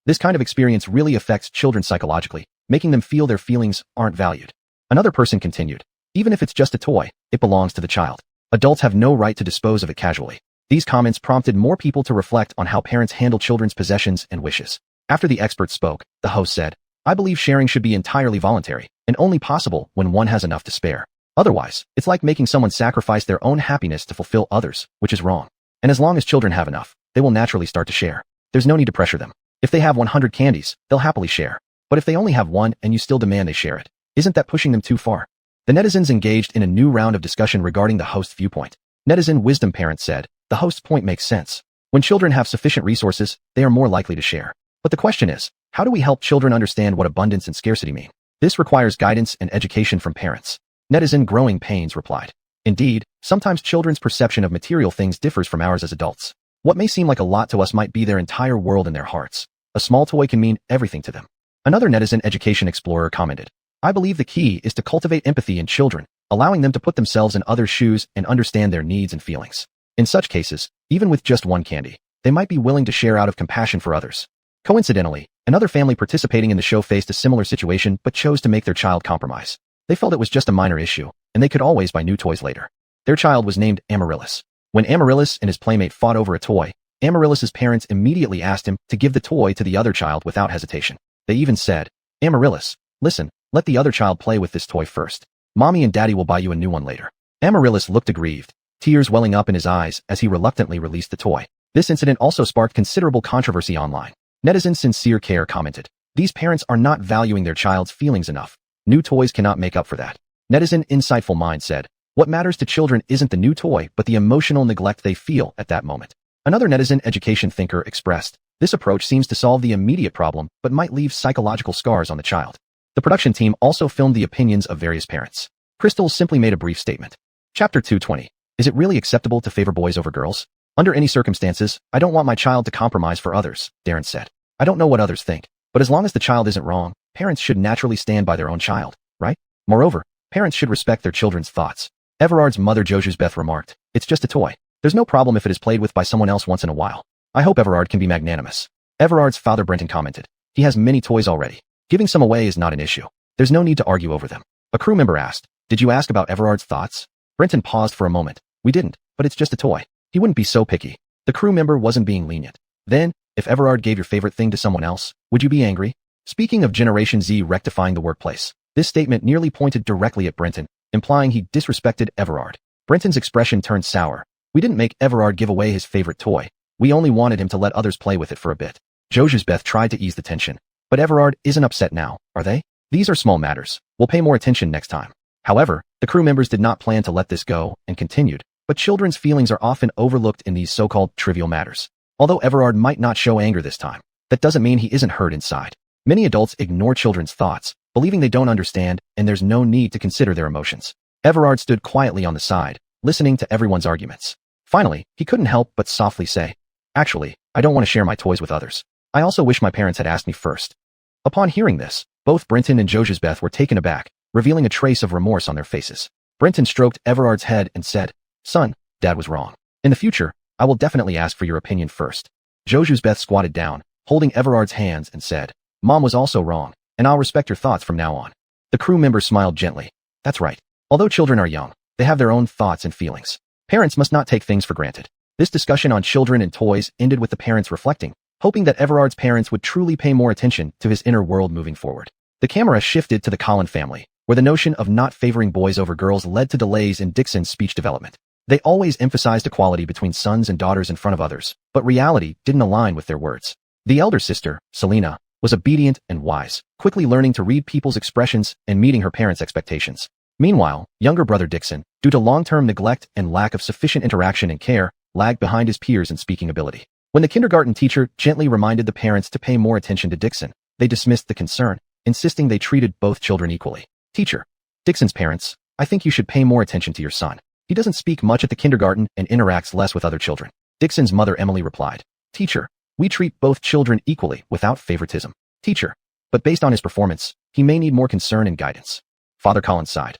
This kind of experience really affects children psychologically, making them feel their feelings aren't valued. Another person continued, even if it's just a toy, it belongs to the child. Adults have no right to dispose of it casually. These comments prompted more people to reflect on how parents handle children's possessions and wishes. After the expert spoke, the host said, I believe sharing should be entirely voluntary, and only possible when one has enough to spare. Otherwise, it's like making someone sacrifice their own happiness to fulfill others, which is wrong. And as long as children have enough, they will naturally start to share. There's no need to pressure them. If they have 100 candies, they'll happily share. But if they only have one and you still demand they share it, isn't that pushing them too far? The netizens engaged in a new round of discussion regarding the host's viewpoint. Netizen Wisdom Parent said, the host's point makes sense. When children have sufficient resources, they are more likely to share. But the question is, how do we help children understand what abundance and scarcity mean? This requires guidance and education from parents. Netizen Growing Pains replied, indeed, sometimes children's perception of material things differs from ours as adults. What may seem like a lot to us might be their entire world in their hearts. A small toy can mean everything to them. Another netizen education explorer commented, I believe the key is to cultivate empathy in children, allowing them to put themselves in others' shoes and understand their needs and feelings. In such cases, even with just one candy, they might be willing to share out of compassion for others. Coincidentally, another family participating in the show faced a similar situation but chose to make their child compromise. They felt it was just a minor issue, and they could always buy new toys later. Their child was named Amaryllis. When Amaryllis and his playmate fought over a toy, Amaryllis's parents immediately asked him to give the toy to the other child without hesitation. They even said, Amaryllis, listen, let the other child play with this toy first. Mommy and Daddy will buy you a new one later. Amaryllis looked aggrieved, tears welling up in his eyes as he reluctantly released the toy. This incident also sparked considerable controversy online. Netizen Sincere Care commented, these parents are not valuing their child's feelings enough. New toys cannot make up for that. Netizen Insightful Mind said, what matters to children isn't the new toy but the emotional neglect they feel at that moment. Another netizen education thinker expressed, this approach seems to solve the immediate problem but might leave psychological scars on the child. The production team also filmed the opinions of various parents. Crystal simply made a brief statement. Chapter 220. Is it really acceptable to favor boys over girls? Under any circumstances, I don't want my child to compromise for others, Darren said. I don't know what others think, but as long as the child isn't wrong, parents should naturally stand by their own child, right? Moreover, parents should respect their children's thoughts. Everard's mother Jojusbeth remarked, it's just a toy. There's no problem if it is played with by someone else once in a while. I hope Everard can be magnanimous. Everard's father Brenton commented, he has many toys already. Giving some away is not an issue. There's no need to argue over them. A crew member asked, did you ask about Everard's thoughts? Brenton paused for a moment. We didn't, but it's just a toy. He wouldn't be so picky. The crew member wasn't being lenient. Then, if Everard gave your favorite thing to someone else, would you be angry? Speaking of Generation Z rectifying the workplace, this statement nearly pointed directly at Brenton, implying he disrespected Everard. Brenton's expression turned sour. We didn't make Everard give away his favorite toy. We only wanted him to let others play with it for a bit. Jojusbeth tried to ease the tension. But Everard isn't upset now, are they? These are small matters. We'll pay more attention next time. However, the crew members did not plan to let this go and continued. But children's feelings are often overlooked in these so-called trivial matters. Although Everard might not show anger this time, that doesn't mean he isn't hurt inside. Many adults ignore children's thoughts, believing they don't understand and there's no need to consider their emotions. Everard stood quietly on the side, listening to everyone's arguments. Finally, he couldn't help but softly say, actually, I don't want to share my toys with others. I also wish my parents had asked me first. Upon hearing this, both Brenton and Jojusbeth were taken aback, revealing a trace of remorse on their faces. Brenton stroked Everard's head and said, son, Dad was wrong. In the future, I will definitely ask for your opinion first. Jojusbeth squatted down, holding Everard's hands and said, Mom was also wrong, and I'll respect your thoughts from now on. The crew member smiled gently. That's right. Although children are young, they have their own thoughts and feelings. Parents must not take things for granted. This discussion on children and toys ended with the parents reflecting, hoping that Everard's parents would truly pay more attention to his inner world moving forward. The camera shifted to the Collin family, where the notion of not favoring boys over girls led to delays in Dixon's speech development. They always emphasized equality between sons and daughters in front of others, but reality didn't align with their words. The elder sister, Selena, was obedient and wise, quickly learning to read people's expressions and meeting her parents' expectations. Meanwhile, younger brother Dixon, due to long-term neglect and lack of sufficient interaction and care, lagged behind his peers in speaking ability. When the kindergarten teacher gently reminded the parents to pay more attention to Dixon, they dismissed the concern, insisting they treated both children equally. Teacher, Dixon's parents, I think you should pay more attention to your son. He doesn't speak much at the kindergarten and interacts less with other children. Dixon's mother Emily replied, Teacher, we treat both children equally without favoritism. Teacher, but based on his performance, he may need more concern and guidance. Father Collins sighed.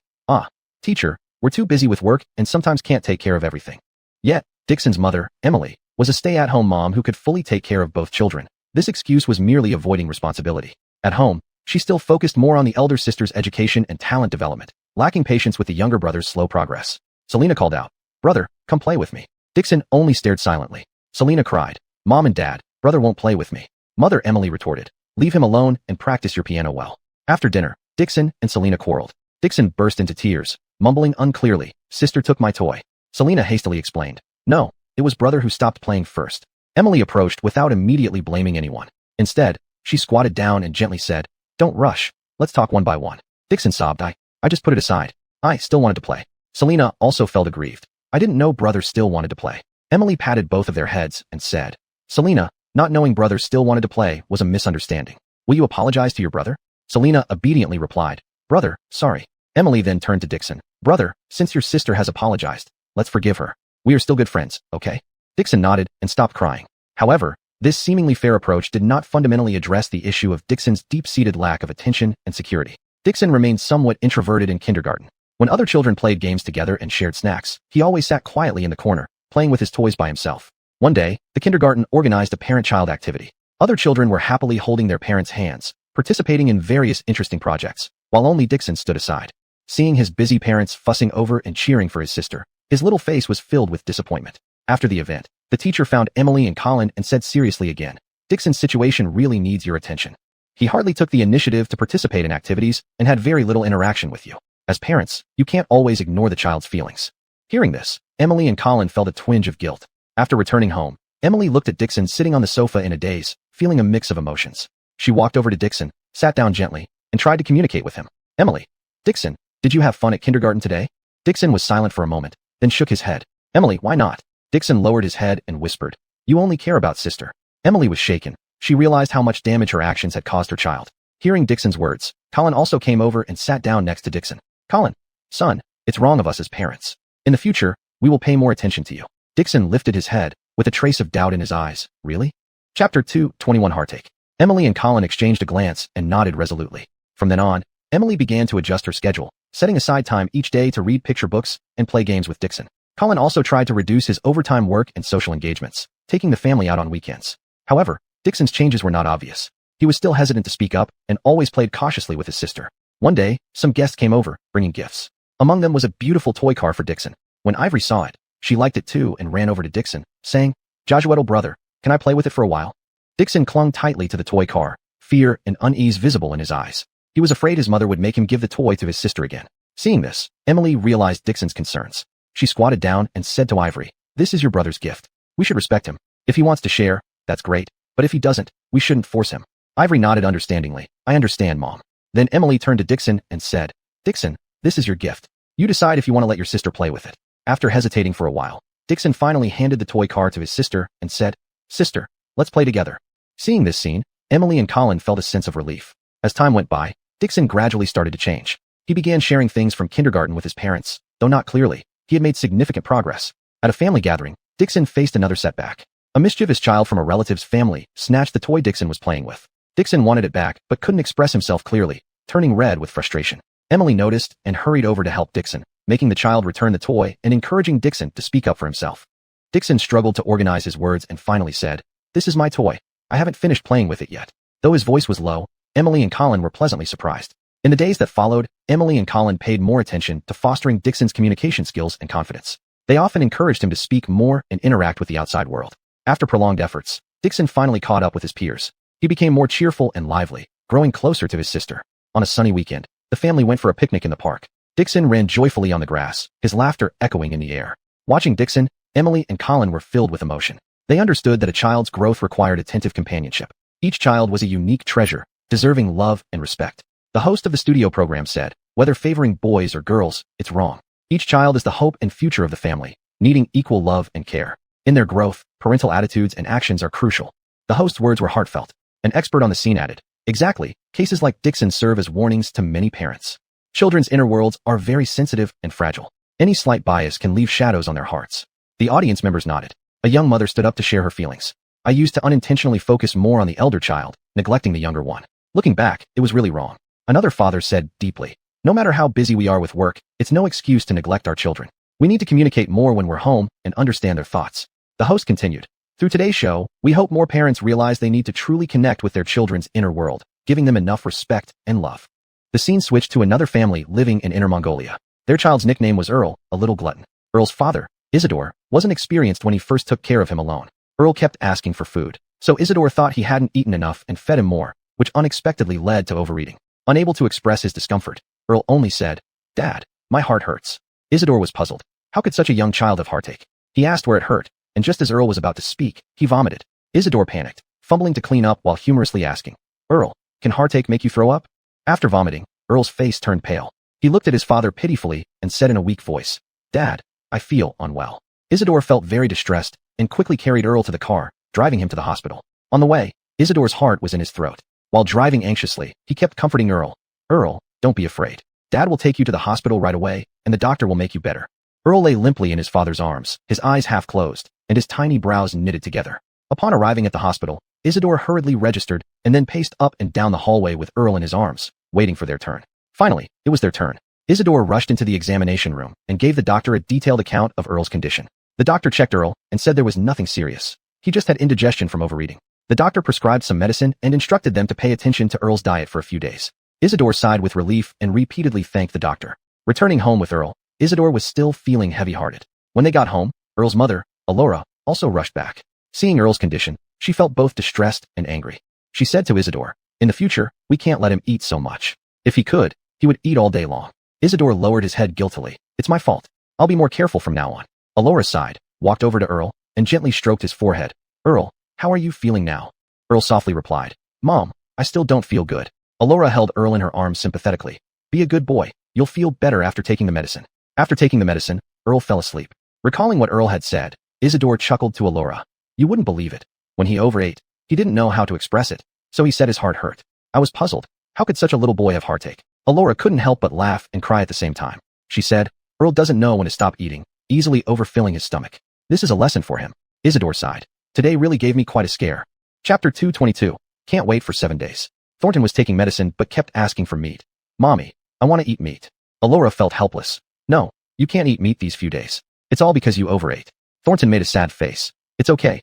Teacher, we're too busy with work and sometimes can't take care of everything. Yet, Dixon's mother, Emily, was a stay-at-home mom who could fully take care of both children. This excuse was merely avoiding responsibility. At home, she still focused more on the elder sister's education and talent development, lacking patience with the younger brother's slow progress. Selena called out, Brother, come play with me. Dixon only stared silently. Selena cried, Mom and Dad, brother won't play with me. Mother Emily retorted, Leave him alone and practice your piano well. After dinner, Dixon and Selena quarreled. Dixon burst into tears, mumbling unclearly, Sister took my toy. Selena hastily explained, No, it was brother who stopped playing first. Emily approached without immediately blaming anyone. Instead, she squatted down and gently said, Don't rush. Let's talk one by one. Dixon sobbed, I just put it aside. I still wanted to play. Selena also felt aggrieved. I didn't know brother still wanted to play. Emily patted both of their heads and said, Selena, not knowing brother still wanted to play was a misunderstanding. Will you apologize to your brother? Selena obediently replied, Brother, sorry. Emily then turned to Dixon. Brother, since your sister has apologized, let's forgive her. We are still good friends, okay? Dixon nodded and stopped crying. However, this seemingly fair approach did not fundamentally address the issue of Dixon's deep-seated lack of attention and security. Dixon remained somewhat introverted in kindergarten. When other children played games together and shared snacks, he always sat quietly in the corner, playing with his toys by himself. One day, the kindergarten organized a parent-child activity. Other children were happily holding their parents' hands, participating in various interesting projects, while only Dixon stood aside. Seeing his busy parents fussing over and cheering for his sister, his little face was filled with disappointment. After the event, the teacher found Emily and Colin and said seriously again, Dixon's situation really needs your attention. He hardly took the initiative to participate in activities and had very little interaction with you. As parents, you can't always ignore the child's feelings. Hearing this, Emily and Colin felt a twinge of guilt. After returning home, Emily looked at Dixon sitting on the sofa in a daze, feeling a mix of emotions. She walked over to Dixon, sat down gently, and tried to communicate with him. Emily, Dixon, did you have fun at kindergarten today? Dixon was silent for a moment, then shook his head. Emily, why not? Dixon lowered his head and whispered, You only care about sister. Emily was shaken. She realized how much damage her actions had caused her child. Hearing Dixon's words, Colin also came over and sat down next to Dixon. Colin, son, it's wrong of us as parents. In the future, we will pay more attention to you. Dixon lifted his head, with a trace of doubt in his eyes. Really? Chapter 2, 21 Heartache. Emily and Colin exchanged a glance and nodded resolutely. From then on, Emily began to adjust her schedule, setting aside time each day to read picture books and play games with Dixon. Colin also tried to reduce his overtime work and social engagements, taking the family out on weekends. However, Dixon's changes were not obvious. He was still hesitant to speak up and always played cautiously with his sister. One day, some guests came over, bringing gifts. Among them was a beautiful toy car for Dixon. When Ivory saw it, she liked it too and ran over to Dixon, saying, Josuetto brother, can I play with it for a while? Dixon clung tightly to the toy car, fear and unease visible in his eyes. He was afraid his mother would make him give the toy to his sister again. Seeing this, Emily realized Dixon's concerns. She squatted down and said to Ivory, This is your brother's gift. We should respect him. If he wants to share, that's great, but if he doesn't, we shouldn't force him. Ivory nodded understandingly. I understand, Mom. Then Emily turned to Dixon and said, Dixon, this is your gift. You decide if you want to let your sister play with it. After hesitating for a while, Dixon finally handed the toy car to his sister and said, Sister, let's play together. Seeing this scene, Emily and Colin felt a sense of relief. As time went by, Dixon gradually started to change. He began sharing things from kindergarten with his parents, though not clearly. He had made significant progress. At a family gathering, Dixon faced another setback. A mischievous child from a relative's family snatched the toy Dixon was playing with. Dixon wanted it back, but couldn't express himself clearly, turning red with frustration. Emily noticed and hurried over to help Dixon, making the child return the toy and encouraging Dixon to speak up for himself. Dixon struggled to organize his words and finally said, This is my toy. I haven't finished playing with it yet. Though his voice was low, Emily and Colin were pleasantly surprised. In the days that followed, Emily and Colin paid more attention to fostering Dixon's communication skills and confidence. They often encouraged him to speak more and interact with the outside world. After prolonged efforts, Dixon finally caught up with his peers. He became more cheerful and lively, growing closer to his sister. On a sunny weekend, the family went for a picnic in the park. Dixon ran joyfully on the grass, his laughter echoing in the air. Watching Dixon, Emily, and Colin were filled with emotion. They understood that a child's growth required attentive companionship. Each child was a unique treasure, deserving love and respect. The host of the studio program said, "Whether favoring boys or girls, it's wrong. Each child is the hope and future of the family, needing equal love and care. In their growth, parental attitudes and actions are crucial." The host's words were heartfelt. An expert on the scene added, "Exactly, cases like Dixon serve as warnings to many parents. Children's inner worlds are very sensitive and fragile. Any slight bias can leave shadows on their hearts." The audience members nodded. A young mother stood up to share her feelings. "I used to unintentionally focus more on the elder child, neglecting the younger one. Looking back, it was really wrong." Another father said deeply, "No matter how busy we are with work, it's no excuse to neglect our children. We need to communicate more when we're home and understand their thoughts." The host continued, "Through today's show, we hope more parents realize they need to truly connect with their children's inner world, giving them enough respect and love." The scene switched to another family living in Inner Mongolia. Their child's nickname was Earl, a little glutton. Earl's father, Isidore, wasn't experienced when he first took care of him alone. Earl kept asking for food, so Isidore thought he hadn't eaten enough and fed him more, which unexpectedly led to overeating. Unable to express his discomfort, Earl only said, "Dad, my heart hurts." Isidore was puzzled. How could such a young child have heartache? He asked where it hurt, and just as Earl was about to speak, he vomited. Isidore panicked, fumbling to clean up while humorously asking, "Earl, can heartache make you throw up?" After vomiting, Earl's face turned pale. He looked at his father pitifully and said in a weak voice, "Dad, I feel unwell." Isidore felt very distressed and quickly carried Earl to the car, driving him to the hospital. On the way, Isidore's heart was in his throat. While driving anxiously, he kept comforting Earl. "Earl, don't be afraid. Dad will take you to the hospital right away, and the doctor will make you better." Earl lay limply in his father's arms, his eyes half closed, and his tiny brows knitted together. Upon arriving at the hospital, Isidore hurriedly registered and then paced up and down the hallway with Earl in his arms, waiting for their turn. Finally, it was their turn. Isidore rushed into the examination room and gave the doctor a detailed account of Earl's condition. The doctor checked Earl and said there was nothing serious. He just had indigestion from overeating. The doctor prescribed some medicine and instructed them to pay attention to Earl's diet for a few days. Isidore sighed with relief and repeatedly thanked the doctor. Returning home with Earl, Isidore was still feeling heavy-hearted. When they got home, Earl's mother, Alora, also rushed back. Seeing Earl's condition, she felt both distressed and angry. She said to Isidore, "In the future, we can't let him eat so much. If he could, he would eat all day long." Isidore lowered his head guiltily. "It's my fault. I'll be more careful from now on." Alora sighed, walked over to Earl, and gently stroked his forehead. "Earl, how are you feeling now?" Earl softly replied, "Mom, I still don't feel good." Alora held Earl in her arms sympathetically. "Be a good boy. You'll feel better after taking the medicine." After taking the medicine, Earl fell asleep. Recalling what Earl had said, Isidore chuckled to Alora. "You wouldn't believe it. When he overate, he didn't know how to express it, so he said his heart hurt. I was puzzled. How could such a little boy have heartache?" Alora couldn't help but laugh and cry at the same time. She said, "Earl doesn't know when to stop eating, easily overfilling his stomach. This is a lesson for him." Isidore sighed. "Today really gave me quite a scare." Chapter 222. Can't wait for 7 days. Thornton was taking medicine but kept asking for meat. "Mommy, I want to eat meat." Alora felt helpless. "No, you can't eat meat these few days. It's all because you overate." Thornton made a sad face. It's okay.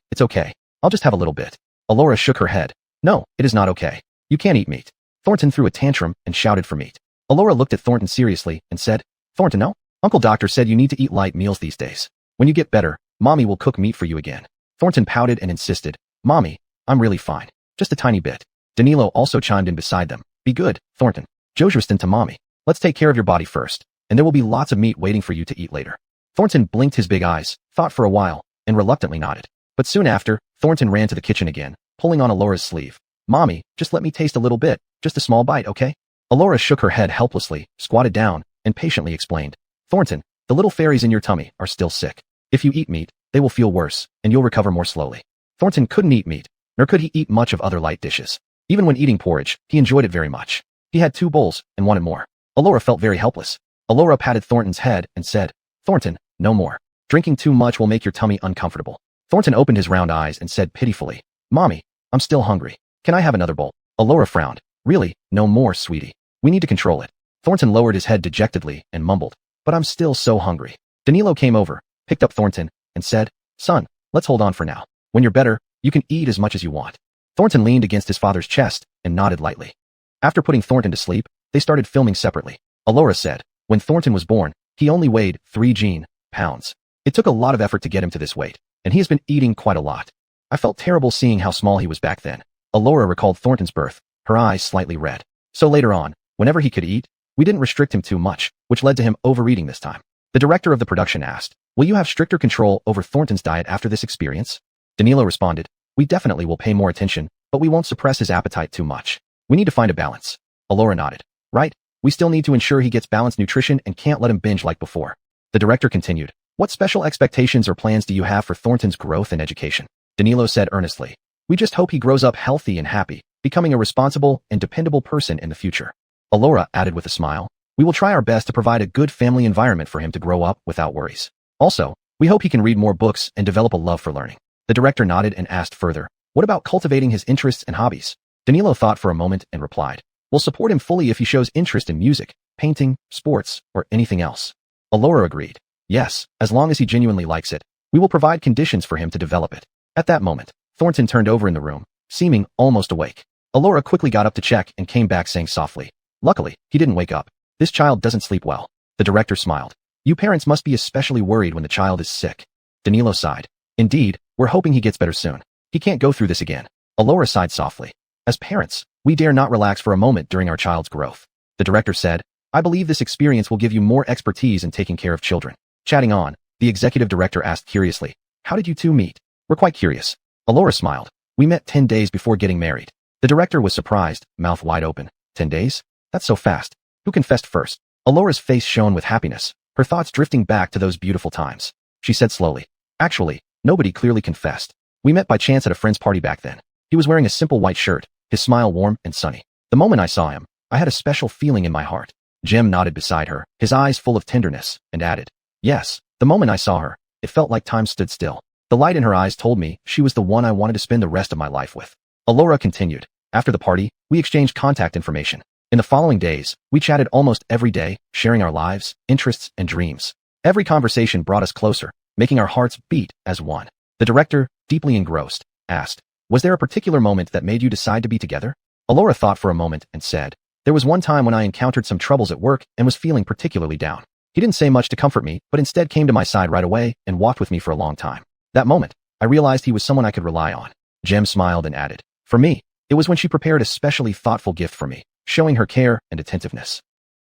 I'll just have a little bit." Alora shook her head. "No, it is not okay. You can't eat meat." Thornton threw a tantrum and shouted for meat. Alora looked at Thornton seriously and said, "Thornton, no? Uncle Doctor said you need to eat light meals these days. When you get better, Mommy will cook meat for you again." Thornton pouted and insisted, "Mommy, I'm really fine. Just a tiny bit." Danilo also chimed in beside them. "Be good, Thornton. Joshurston to Mommy. Let's take care of your body first, and there will be lots of meat waiting for you to eat later." Thornton blinked his big eyes, thought for a while, and reluctantly nodded. But soon after, Thornton ran to the kitchen again, pulling on Alora's sleeve. "Mommy, just let me taste a little bit, just a small bite, okay?" Alora shook her head helplessly, squatted down, and patiently explained. "Thornton, the little fairies in your tummy are still sick. If you eat meat, they will feel worse, and you'll recover more slowly." Thornton couldn't eat meat, nor could he eat much of other light dishes. Even when eating porridge, he enjoyed it very much. He had 2 bowls and wanted more. Alora felt very helpless. Alora patted Thornton's head and said, "Thornton, no more. Drinking too much will make your tummy uncomfortable." Thornton opened his round eyes and said pitifully, "Mommy, I'm still hungry. Can I have another bowl?" Alora frowned. "Really, no more, sweetie. We need to control it." Thornton lowered his head dejectedly and mumbled, "But I'm still so hungry." Danilo came over, picked up Thornton, and said, "Son, let's hold on for now. When you're better, you can eat as much as you want." Thornton leaned against his father's chest and nodded lightly. After putting Thornton to sleep, they started filming separately. Alora said, "When Thornton was born, he only weighed 3 pounds. It took a lot of effort to get him to this weight, and he has been eating quite a lot. I felt terrible seeing how small he was back then." Alora recalled Thornton's birth, her eyes slightly red. "So later on, whenever he could eat, we didn't restrict him too much, which led to him overeating this time." The director of the production asked, Will you have stricter control over Thornton's diet after this experience? Danilo responded, we definitely will pay more attention, but we won't suppress his appetite too much. We need to find a balance. Alora nodded. Right, we still need to ensure he gets balanced nutrition and can't let him binge like before. The director continued, what special expectations or plans do you have for Thornton's growth and education? Danilo said earnestly, we just hope he grows up healthy and happy, becoming a responsible and dependable person in the future. Alora added with a smile, we will try our best to provide a good family environment for him to grow up without worries. Also, we hope he can read more books and develop a love for learning. The director nodded and asked further, what about cultivating his interests and hobbies? Danilo thought for a moment and replied, we'll support him fully if he shows interest in music, painting, sports, or anything else. Alora agreed. Yes, as long as he genuinely likes it, we will provide conditions for him to develop it. At that moment, Thornton turned over in the room, seeming almost awake. Alora quickly got up to check and came back saying softly, luckily, he didn't wake up. This child doesn't sleep well. The director smiled. You parents must be especially worried when the child is sick. Danilo sighed. Indeed, we're hoping he gets better soon. He can't go through this again. Alora sighed softly. As parents, we dare not relax for a moment during our child's growth. The director said, I believe this experience will give you more expertise in taking care of children. Chatting on, the executive director asked curiously, how did you two meet? We're quite curious. Alora smiled. We met 10 days before getting married. The director was surprised, mouth wide open. 10 days? That's so fast. Who confessed first? Alora's face shone with happiness, her thoughts drifting back to those beautiful times. She said slowly, actually, nobody clearly confessed. We met by chance at a friend's party back then. He was wearing a simple white shirt, his smile warm and sunny. The moment I saw him, I had a special feeling in my heart. Jim nodded beside her, his eyes full of tenderness, and added, yes, the moment I saw her, it felt like time stood still. The light in her eyes told me she was the one I wanted to spend the rest of my life with. Alora continued, after the party, we exchanged contact information. In the following days, we chatted almost every day, sharing our lives, interests, and dreams. Every conversation brought us closer, making our hearts beat as one. The director, deeply engrossed, asked, was there a particular moment that made you decide to be together? Alora thought for a moment and said, there was one time when I encountered some troubles at work and was feeling particularly down. He didn't say much to comfort me, but instead came to my side right away and walked with me for a long time. That moment, I realized he was someone I could rely on. Jem smiled and added, for me, it was when she prepared a specially thoughtful gift for me, showing her care and attentiveness.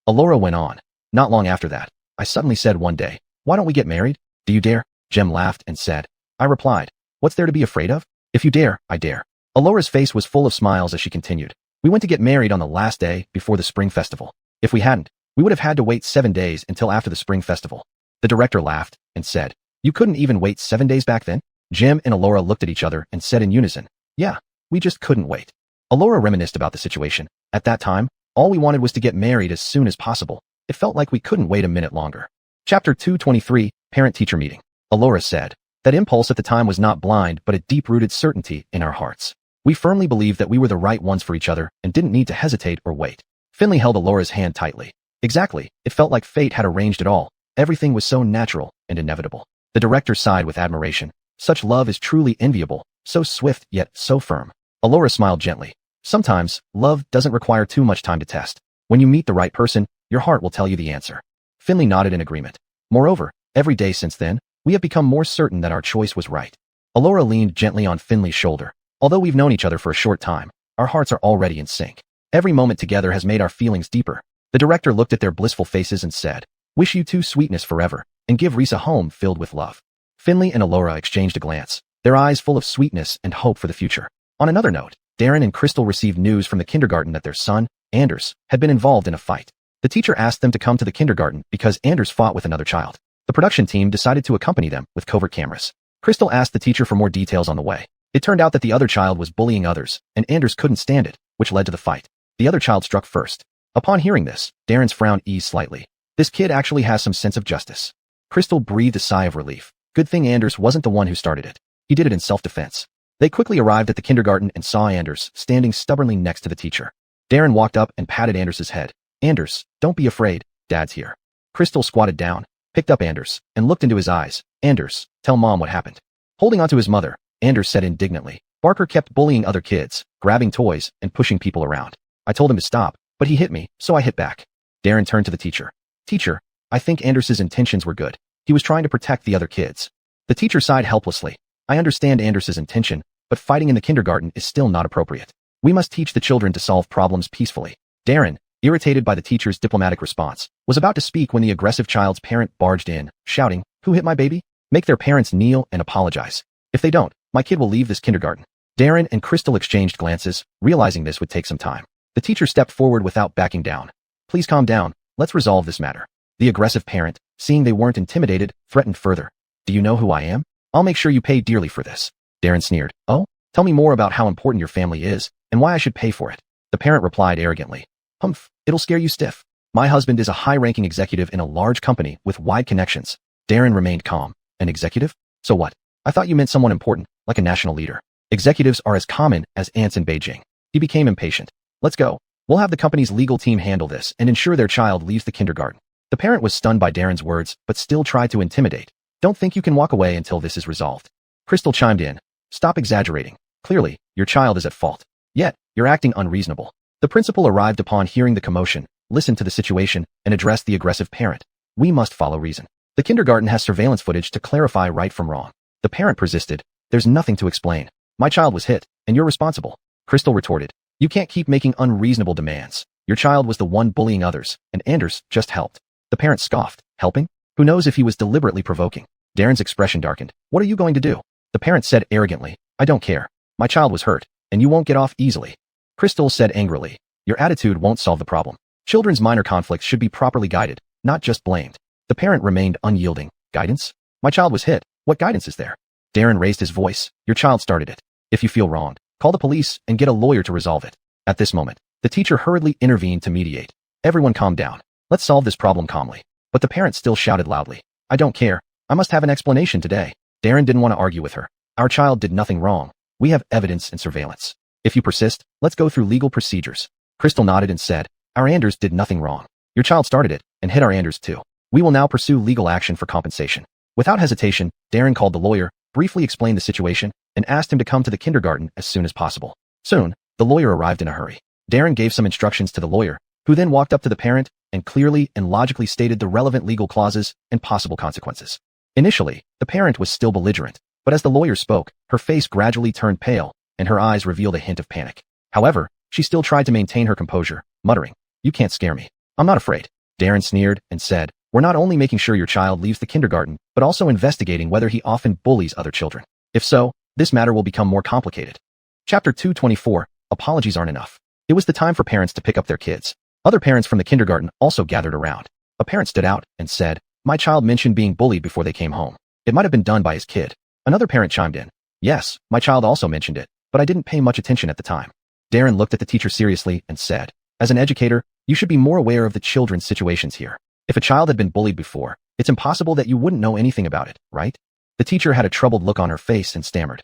Alora went on. Not long after that, I suddenly said one day, why don't we get married? Do you dare? Jem laughed and said. I replied, what's there to be afraid of? If you dare, I dare. Alora's face was full of smiles as she continued. We went to get married on the last day before the spring festival. If we hadn't, we would have had to wait 7 days until after the spring festival. The director laughed and said, you couldn't even wait 7 days back then? Jem and Alora looked at each other and said in unison, yeah, we just couldn't wait. Alora reminisced about the situation. At that time, all we wanted was to get married as soon as possible. It felt like we couldn't wait a minute longer. Chapter 223, Parent-Teacher Meeting. Alora said, that impulse at the time was not blind but a deep-rooted certainty in our hearts. We firmly believed that we were the right ones for each other and didn't need to hesitate or wait. Finley held Alora's hand tightly. Exactly, it felt like fate had arranged it all. Everything was so natural and inevitable. The director sighed with admiration. Such love is truly enviable, so swift yet so firm. Alora smiled gently. Sometimes, love doesn't require too much time to test. When you meet the right person, your heart will tell you the answer. Finley nodded in agreement. Moreover, every day since then, we have become more certain that our choice was right. Alora leaned gently on Finley's shoulder. Although we've known each other for a short time, our hearts are already in sync. Every moment together has made our feelings deeper. The director looked at their blissful faces and said, wish you two sweetness forever, and give Reese a home filled with love. Finley and Alora exchanged a glance, their eyes full of sweetness and hope for the future. On another note, Darren and Crystal received news from the kindergarten that their son, Anders, had been involved in a fight. The teacher asked them to come to the kindergarten because Anders fought with another child. The production team decided to accompany them with covert cameras. Crystal asked the teacher for more details on the way. It turned out that the other child was bullying others, and Anders couldn't stand it, which led to the fight. The other child struck first. Upon hearing this, Darren's frown eased slightly. This kid actually has some sense of justice. Crystal breathed a sigh of relief. Good thing Anders wasn't the one who started it. He did it in self-defense. They quickly arrived at the kindergarten and saw Anders standing stubbornly next to the teacher. Darren walked up and patted Anders's head. Anders, don't be afraid, Dad's here. Crystal squatted down, picked up Anders, and looked into his eyes. Anders, tell Mom what happened. Holding onto his mother, Anders said indignantly. Barker kept bullying other kids, grabbing toys, and pushing people around. I told him to stop, but he hit me, so I hit back. Darren turned to the teacher. Teacher, I think Anders's intentions were good. He was trying to protect the other kids. The teacher sighed helplessly. I understand Anders's intention, but fighting in the kindergarten is still not appropriate. We must teach the children to solve problems peacefully. Darren, irritated by the teacher's diplomatic response, was about to speak when the aggressive child's parent barged in, shouting, Who hit my baby? Make their parents kneel and apologize. If they don't, my kid will leave this kindergarten. Darren and Crystal exchanged glances, realizing this would take some time. The teacher stepped forward without backing down. Please calm down. Let's resolve this matter. The aggressive parent, seeing they weren't intimidated, threatened further. Do you know who I am? I'll make sure you pay dearly for this. Darren sneered. Oh? Tell me more about how important your family is, and why I should pay for it. The parent replied arrogantly. Humph, it'll scare you stiff. My husband is a high-ranking executive in a large company with wide connections. Darren remained calm. An executive? So what? I thought you meant someone important, like a national leader. Executives are as common as ants in Beijing. He became impatient. Let's go. We'll have the company's legal team handle this and ensure their child leaves the kindergarten. The parent was stunned by Darren's words, but still tried to intimidate. Don't think you can walk away until this is resolved. Crystal chimed in. Stop exaggerating. Clearly, your child is at fault. Yet, you're acting unreasonable. The principal arrived upon hearing the commotion, listened to the situation, and addressed the aggressive parent. We must follow reason. The kindergarten has surveillance footage to clarify right from wrong. The parent persisted. There's nothing to explain. My child was hit, and you're responsible. Crystal retorted. You can't keep making unreasonable demands. Your child was the one bullying others, and Anders just helped. The parent scoffed. Helping? Who knows if he was deliberately provoking? Darren's expression darkened. What are you going to do? The parent said arrogantly. I don't care. My child was hurt, and you won't get off easily. Crystal said angrily. Your attitude won't solve the problem. Children's minor conflicts should be properly guided, not just blamed. The parent remained unyielding. Guidance? My child was hit. What guidance is there? Darren raised his voice. Your child started it. If you feel wronged, call the police and get a lawyer to resolve it. At this moment, the teacher hurriedly intervened to mediate. Everyone calm down. Let's solve this problem calmly. But the parent still shouted loudly. I don't care. I must have an explanation today. Darren didn't want to argue with her. Our child did nothing wrong. We have evidence and surveillance. If you persist, let's go through legal procedures. Crystal nodded and said, our Anders did nothing wrong. Your child started it, and hit our Anders too. We will now pursue legal action for compensation. Without hesitation, Darren called the lawyer, briefly explained the situation, and asked him to come to the kindergarten as soon as possible. Soon, the lawyer arrived in a hurry. Darren gave some instructions to the lawyer, who then walked up to the parent and clearly and logically stated the relevant legal clauses and possible consequences. Initially, the parent was still belligerent, but as the lawyer spoke, her face gradually turned pale, and her eyes revealed a hint of panic. However, she still tried to maintain her composure, muttering, You can't scare me. I'm not afraid. Darren sneered and said, We're not only making sure your child leaves the kindergarten, but also investigating whether he often bullies other children. If so, this matter will become more complicated. Chapter 224, Apologies aren't enough. It was the time for parents to pick up their kids. Other parents from the kindergarten also gathered around. A parent stood out and said, My child mentioned being bullied before they came home. It might have been done by his kid. Another parent chimed in. Yes, my child also mentioned it, but I didn't pay much attention at the time. Darren looked at the teacher seriously and said, As an educator, you should be more aware of the children's situations here. If a child had been bullied before, it's impossible that you wouldn't know anything about it, right? The teacher had a troubled look on her face and stammered.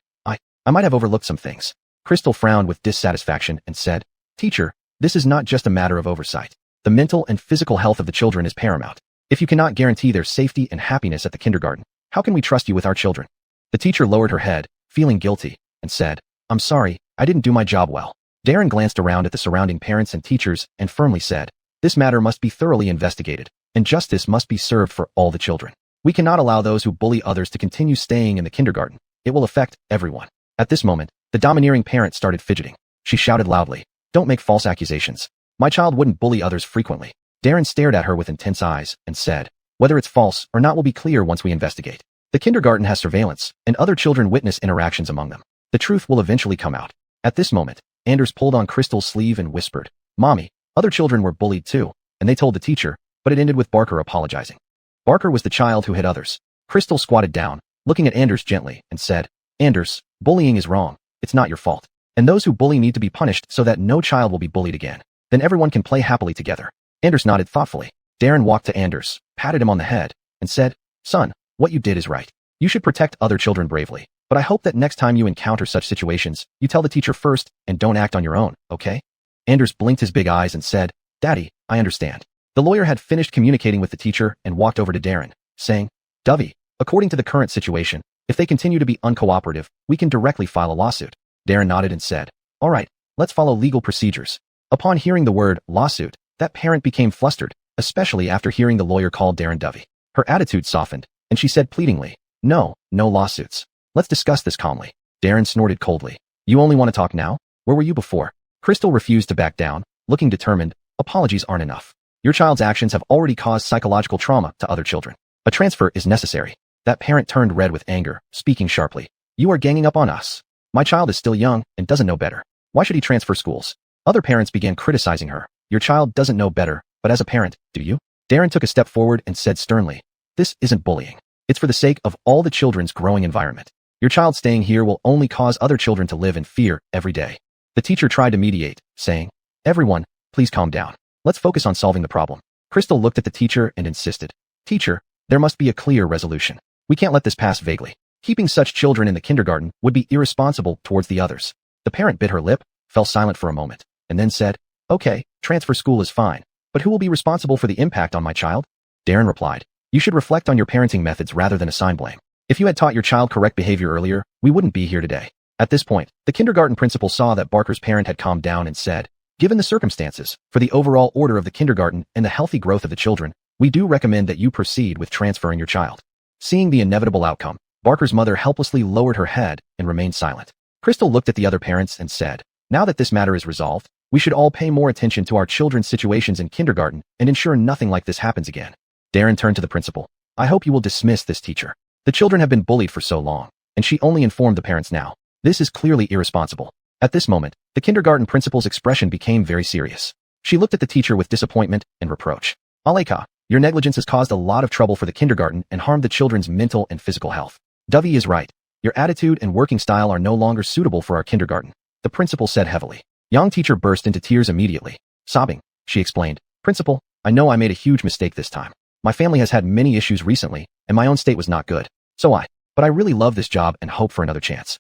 I might have overlooked some things. Crystal frowned with dissatisfaction and said, Teacher, this is not just a matter of oversight. The mental and physical health of the children is paramount. If you cannot guarantee their safety and happiness at the kindergarten, how can we trust you with our children? The teacher lowered her head, feeling guilty, and said, I'm sorry, I didn't do my job well. Darren glanced around at the surrounding parents and teachers and firmly said, This matter must be thoroughly investigated, and justice must be served for all the children. We cannot allow those who bully others to continue staying in the kindergarten. It will affect everyone. At this moment, the domineering parent started fidgeting. She shouted loudly, Don't make false accusations. My child wouldn't bully others frequently. Darren stared at her with intense eyes and said, Whether it's false or not will be clear once we investigate. The kindergarten has surveillance, and other children witness interactions among them. The truth will eventually come out. At this moment, Anders pulled on Crystal's sleeve and whispered, Mommy, other children were bullied too, and they told the teacher, but it ended with Barker apologizing. Barker was the child who hit others. Crystal squatted down, looking at Anders gently, and said, Anders, bullying is wrong. It's not your fault. And those who bully need to be punished so that no child will be bullied again. Then everyone can play happily together. Anders nodded thoughtfully. Darren walked to Anders, patted him on the head, and said, Son, what you did is right. You should protect other children bravely. But I hope that next time you encounter such situations, you tell the teacher first and don't act on your own, okay? Anders blinked his big eyes and said, Daddy, I understand. The lawyer had finished communicating with the teacher and walked over to Darren, saying, Dovey, according to the current situation, if they continue to be uncooperative, we can directly file a lawsuit. Darren nodded and said, All right, let's follow legal procedures. Upon hearing the word lawsuit, that parent became flustered, especially after hearing the lawyer call Darren Dovey. Her attitude softened, and she said pleadingly, No lawsuits. Let's discuss this calmly. Darren snorted coldly. You only want to talk now? Where were you before? Crystal refused to back down, looking determined. Apologies aren't enough. Your child's actions have already caused psychological trauma to other children. A transfer is necessary. That parent turned red with anger, speaking sharply. You are ganging up on us. My child is still young and doesn't know better. Why should he transfer schools? Other parents began criticizing her. Your child doesn't know better, but as a parent, do you? Darren took a step forward and said sternly, this isn't bullying. It's for the sake of all the children's growing environment. Your child staying here will only cause other children to live in fear every day. The teacher tried to mediate, saying, everyone, please calm down. Let's focus on solving the problem. Crystal looked at the teacher and insisted, teacher, there must be a clear resolution. We can't let this pass vaguely. Keeping such children in the kindergarten would be irresponsible towards the others. The parent bit her lip, fell silent for a moment, and then said, okay, transfer school is fine, but who will be responsible for the impact on my child? Darren replied, you should reflect on your parenting methods rather than assign blame. If you had taught your child correct behavior earlier, we wouldn't be here today. At this point, the kindergarten principal saw that Barker's parent had calmed down and said, given the circumstances, for the overall order of the kindergarten and the healthy growth of the children, we do recommend that you proceed with transferring your child. Seeing the inevitable outcome, Barker's mother helplessly lowered her head and remained silent. Crystal looked at the other parents and said, now that this matter is resolved, we should all pay more attention to our children's situations in kindergarten and ensure nothing like this happens again. Darren turned to the principal. I hope you will dismiss this teacher. The children have been bullied for so long, and she only informed the parents now. This is clearly irresponsible. At this moment, the kindergarten principal's expression became very serious. She looked at the teacher with disappointment and reproach. Aleka, your negligence has caused a lot of trouble for the kindergarten and harmed the children's mental and physical health. Dovey is right. Your attitude and working style are no longer suitable for our kindergarten, the principal said heavily. Young teacher burst into tears immediately. Sobbing, she explained, Principal, I know I made a huge mistake this time. My family has had many issues recently, and my own state was not good. But I really love this job and hope for another chance.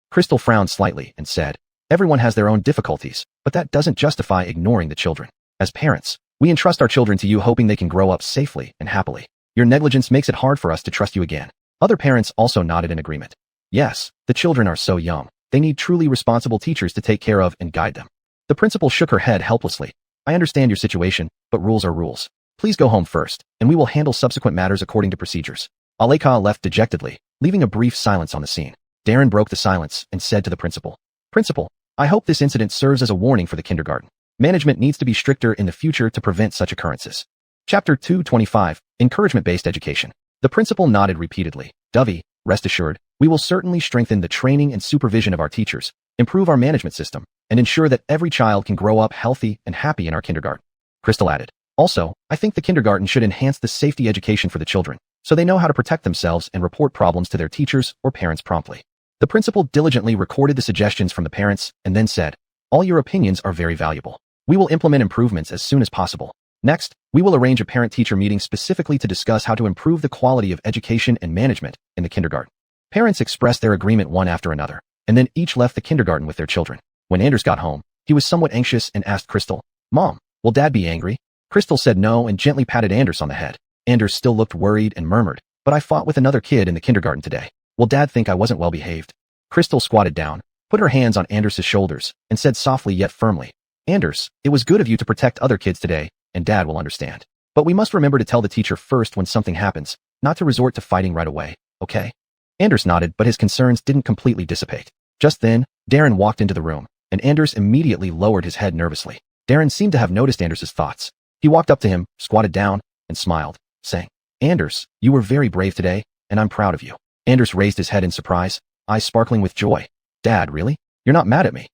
Crystal frowned slightly and said, everyone has their own difficulties, but that doesn't justify ignoring the children. As parents, we entrust our children to you hoping they can grow up safely and happily. Your negligence makes it hard for us to trust you again. Other parents also nodded in agreement. Yes, the children are so young. They need truly responsible teachers to take care of and guide them. The principal shook her head helplessly. I understand your situation, but rules are rules. Please go home first, and we will handle subsequent matters according to procedures. Aleka left dejectedly, leaving a brief silence on the scene. Darren broke the silence and said to the principal, Principal, I hope this incident serves as a warning for the kindergarten. Management needs to be stricter in the future to prevent such occurrences. Chapter 225, Encouragement-Based Education. The principal nodded repeatedly. Dovey, rest assured, we will certainly strengthen the training and supervision of our teachers, improve our management system, and ensure that every child can grow up healthy and happy in our kindergarten. Crystal added, also, I think the kindergarten should enhance the safety education for the children, so they know how to protect themselves and report problems to their teachers or parents promptly. The principal diligently recorded the suggestions from the parents and then said, all your opinions are very valuable. We will implement improvements as soon as possible. Next, we will arrange a parent-teacher meeting specifically to discuss how to improve the quality of education and management in the kindergarten. Parents expressed their agreement one after another, and then each left the kindergarten with their children. When Anders got home, he was somewhat anxious and asked Crystal, Mom, will Dad be angry? Crystal said no and gently patted Anders on the head. Anders still looked worried and murmured, but I fought with another kid in the kindergarten today. Will Dad think I wasn't well behaved? Crystal squatted down, put her hands on Anders' shoulders, and said softly yet firmly, Anders, it was good of you to protect other kids today, and Dad will understand. But we must remember to tell the teacher first when something happens, not to resort to fighting right away, okay? Anders nodded, but his concerns didn't completely dissipate. Just then, Darren walked into the room, and Anders immediately lowered his head nervously. Darren seemed to have noticed Anders' thoughts. He walked up to him, squatted down, and smiled, saying, Anders, you were very brave today, and I'm proud of you. Anders raised his head in surprise, eyes sparkling with joy. Dad, really? You're not mad at me?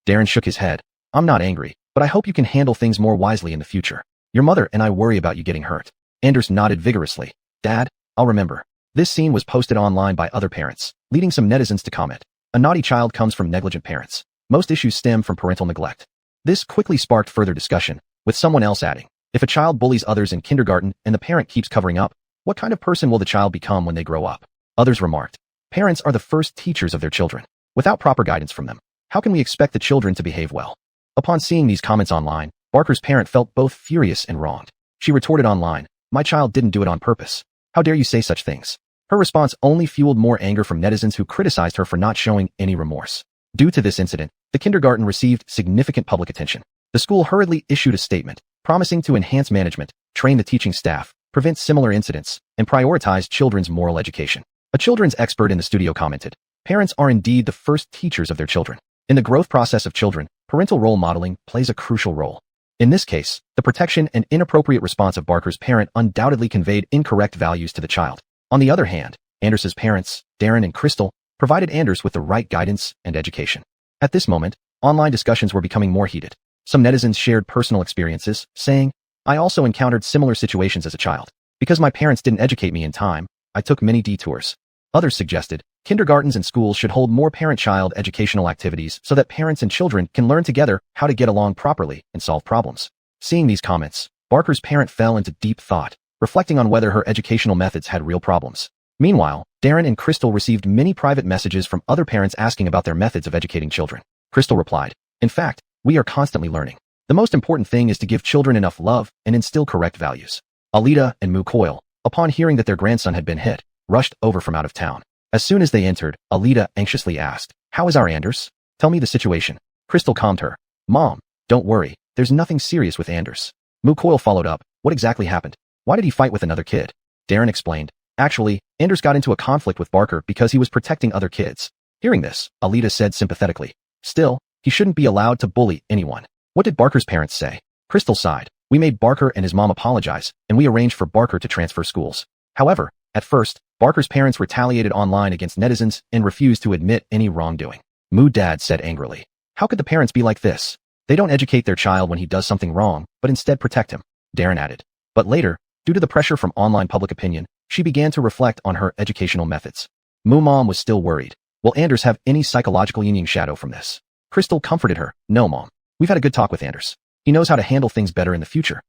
Darren shook his head. I'm not angry, but I hope you can handle things more wisely in the future. Your mother and I worry about you getting hurt. Anders nodded vigorously. Dad, I'll remember. This scene was posted online by other parents, leading some netizens to comment. A naughty child comes from negligent parents. Most issues stem from parental neglect. This quickly sparked further discussion, with someone else adding, if a child bullies others in kindergarten and the parent keeps covering up, what kind of person will the child become when they grow up? Others remarked, parents are the first teachers of their children. Without proper guidance from them, how can we expect the children to behave well? Upon seeing these comments online, Barker's parent felt both furious and wronged. She retorted online, my child didn't do it on purpose. How dare you say such things? Her response only fueled more anger from netizens who criticized her for not showing any remorse. Due to this incident, the kindergarten received significant public attention. The school hurriedly issued a statement, promising to enhance management, train the teaching staff, prevent similar incidents, and prioritize children's moral education. A children's expert in the studio commented, parents are indeed the first teachers of their children. In the growth process of children, parental role modeling plays a crucial role. In this case, the protection and inappropriate response of Barker's parent undoubtedly conveyed incorrect values to the child. On the other hand, Anders's parents, Darren and Crystal, provided Anders with the right guidance and education. At this moment, online discussions were becoming more heated. Some netizens shared personal experiences, saying, "I also encountered similar situations as a child. Because my parents didn't educate me in time, I took many detours." Others suggested, kindergartens and schools should hold more parent-child educational activities so that parents and children can learn together how to get along properly and solve problems. Seeing these comments, Barker's parent fell into deep thought, reflecting on whether her educational methods had real problems. Meanwhile, Darren and Crystal received many private messages from other parents asking about their methods of educating children. Crystal replied, "In fact, we are constantly learning. The most important thing is to give children enough love and instill correct values." Alita and Moo Coyle, upon hearing that their grandson had been hit, rushed over from out of town. As soon as they entered, Alita anxiously asked, "How is our Anders? Tell me the situation." Crystal calmed her. "Mom, don't worry, there's nothing serious with Anders." Moo Coyle followed up, "What exactly happened? Why did he fight with another kid?" Darren explained, "Actually, Anders got into a conflict with Barker because he was protecting other kids." Hearing this, Alita said sympathetically, "Still, he shouldn't be allowed to bully anyone." "What did Barker's parents say?" Crystal sighed. "We made Barker and his mom apologize, and we arranged for Barker to transfer schools. However, at first, Barker's parents retaliated online against netizens and refused to admit any wrongdoing." Moo Dad said angrily, "How could the parents be like this? They don't educate their child when he does something wrong, but instead protect him." Darren added. But later, due to the pressure from online public opinion, she began to reflect on her educational methods. Moo Mom was still worried. Will Anders have any psychological Yin shadow from this? Crystal comforted her. "No, Mom. We've had a good talk with Anders. He knows how to handle things better in the future."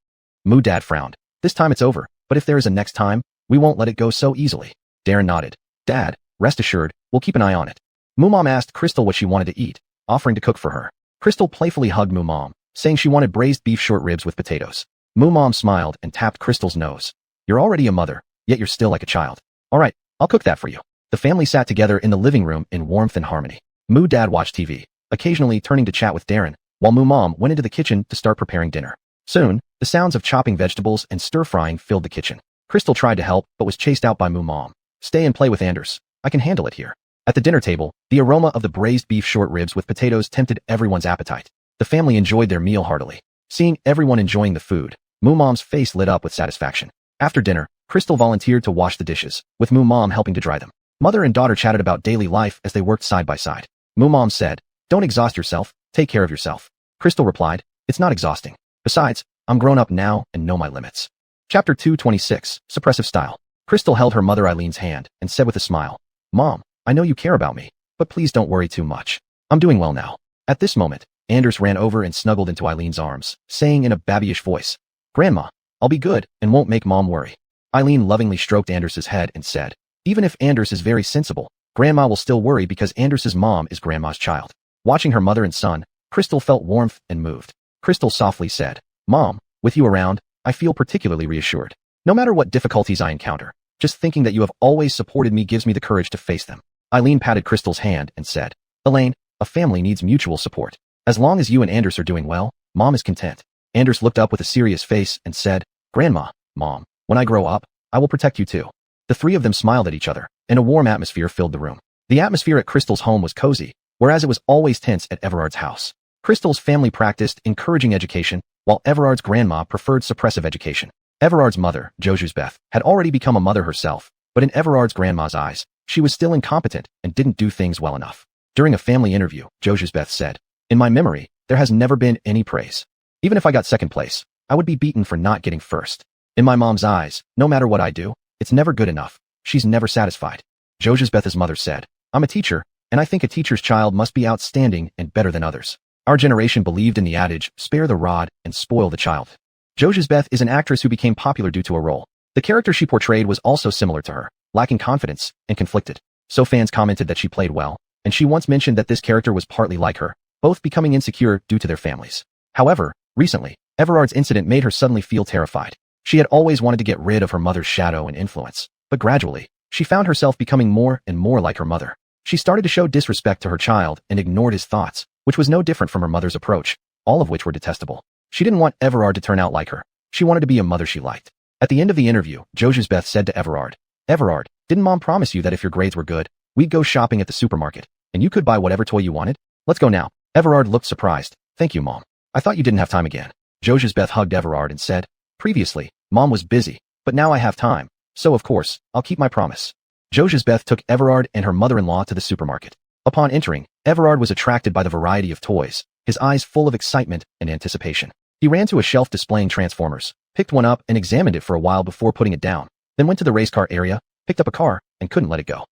Moo Dad frowned. "This time it's over, but if there is a next time, we won't let it go so easily." Darren nodded. "Dad, rest assured, we'll keep an eye on it." Moo Mom asked Crystal what she wanted to eat, offering to cook for her. Crystal playfully hugged Moo Mom, saying she wanted braised beef short ribs with potatoes. Moo Mom smiled and tapped Crystal's nose. "You're already a mother, yet you're still like a child. All right, I'll cook that for you." The family sat together in the living room in warmth and harmony. Moo Dad watched TV, occasionally turning to chat with Darren, while Moo Mom went into the kitchen to start preparing dinner. Soon, the sounds of chopping vegetables and stir-frying filled the kitchen. Crystal tried to help but was chased out by Moo Mom. "Stay and play with Anders. I can handle it here." At the dinner table, the aroma of the braised beef short ribs with potatoes tempted everyone's appetite. The family enjoyed their meal heartily. Seeing everyone enjoying the food, Moo Mom's face lit up with satisfaction. After dinner, Crystal volunteered to wash the dishes, with Moo Mom helping to dry them. Mother and daughter chatted about daily life as they worked side by side. Moo Mom said, "Don't exhaust yourself, take care of yourself." Crystal replied, "It's not exhausting. Besides, I'm grown up now and know my limits." Chapter 226, Suppressive Style. Crystal held her mother Eileen's hand and said with a smile, "Mom, I know you care about me, but please don't worry too much. I'm doing well now." At this moment, Anders ran over and snuggled into Eileen's arms, saying in a babyish voice, "Grandma, I'll be good and won't make Mom worry." Eileen lovingly stroked Anders's head and said, "Even if Anders is very sensible, Grandma will still worry because Anders's mom is Grandma's child." Watching her mother and son, Crystal felt warmth and moved. Crystal softly said, "Mom, with you around, I feel particularly reassured. No matter what difficulties I encounter, just thinking that you have always supported me gives me the courage to face them." Eileen patted Crystal's hand and said, "Elaine, a family needs mutual support. As long as you and Anders are doing well, Mom is content." Anders looked up with a serious face and said, "Grandma, Mom, when I grow up, I will protect you too." The three of them smiled at each other, and a warm atmosphere filled the room. The atmosphere at Crystal's home was cozy, whereas it was always tense at Everard's house. Crystal's family practiced encouraging education, while Everard's grandma preferred suppressive education. Everard's mother, Josuzbeth, had already become a mother herself, but in Everard's grandma's eyes, she was still incompetent and didn't do things well enough. During a family interview, Josuzbeth said, "In my memory, there has never been any praise. Even if I got second place, I would be beaten for not getting first. In my mom's eyes, no matter what I do, it's never good enough. She's never satisfied." Josuzbeth's mother said, "I'm a teacher, and I think a teacher's child must be outstanding and better than others. Our generation believed in the adage, spare the rod and spoil the child." Josuzbeth is an actress who became popular due to a role. The character she portrayed was also similar to her, lacking confidence and conflicted. So fans commented that she played well, and she once mentioned that this character was partly like her, both becoming insecure due to their families. However, recently, Everard's incident made her suddenly feel terrified. She had always wanted to get rid of her mother's shadow and influence, but gradually, she found herself becoming more and more like her mother. She started to show disrespect to her child and ignored his thoughts, which was no different from her mother's approach, all of which were detestable. She didn't want Everard to turn out like her. She wanted to be a mother she liked. At the end of the interview, Josuzbeth said to Everard, "Everard, didn't Mom promise you that if your grades were good, we'd go shopping at the supermarket, and you could buy whatever toy you wanted? Let's go now." Everard looked surprised. "Thank you, Mom. I thought you didn't have time again." Josuzbeth hugged Everard and said, "Previously, Mom was busy, but now I have time, so of course, I'll keep my promise." Beth took Everard and her mother-in-law to the supermarket. Upon entering, Everard was attracted by the variety of toys, his eyes full of excitement and anticipation. He ran to a shelf displaying Transformers, picked one up and examined it for a while before putting it down, then went to the race car area, picked up a car, and couldn't let it go.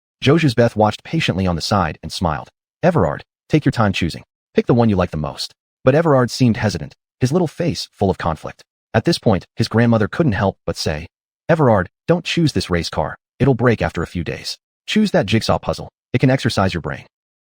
Beth watched patiently on the side and smiled. Everard, take your time choosing. Pick the one you like the most. But Everard seemed hesitant, his little face full of conflict. At this point, his grandmother couldn't help but say, Everard, don't choose this race car. It'll break after a few days. Choose that jigsaw puzzle. It can exercise your brain.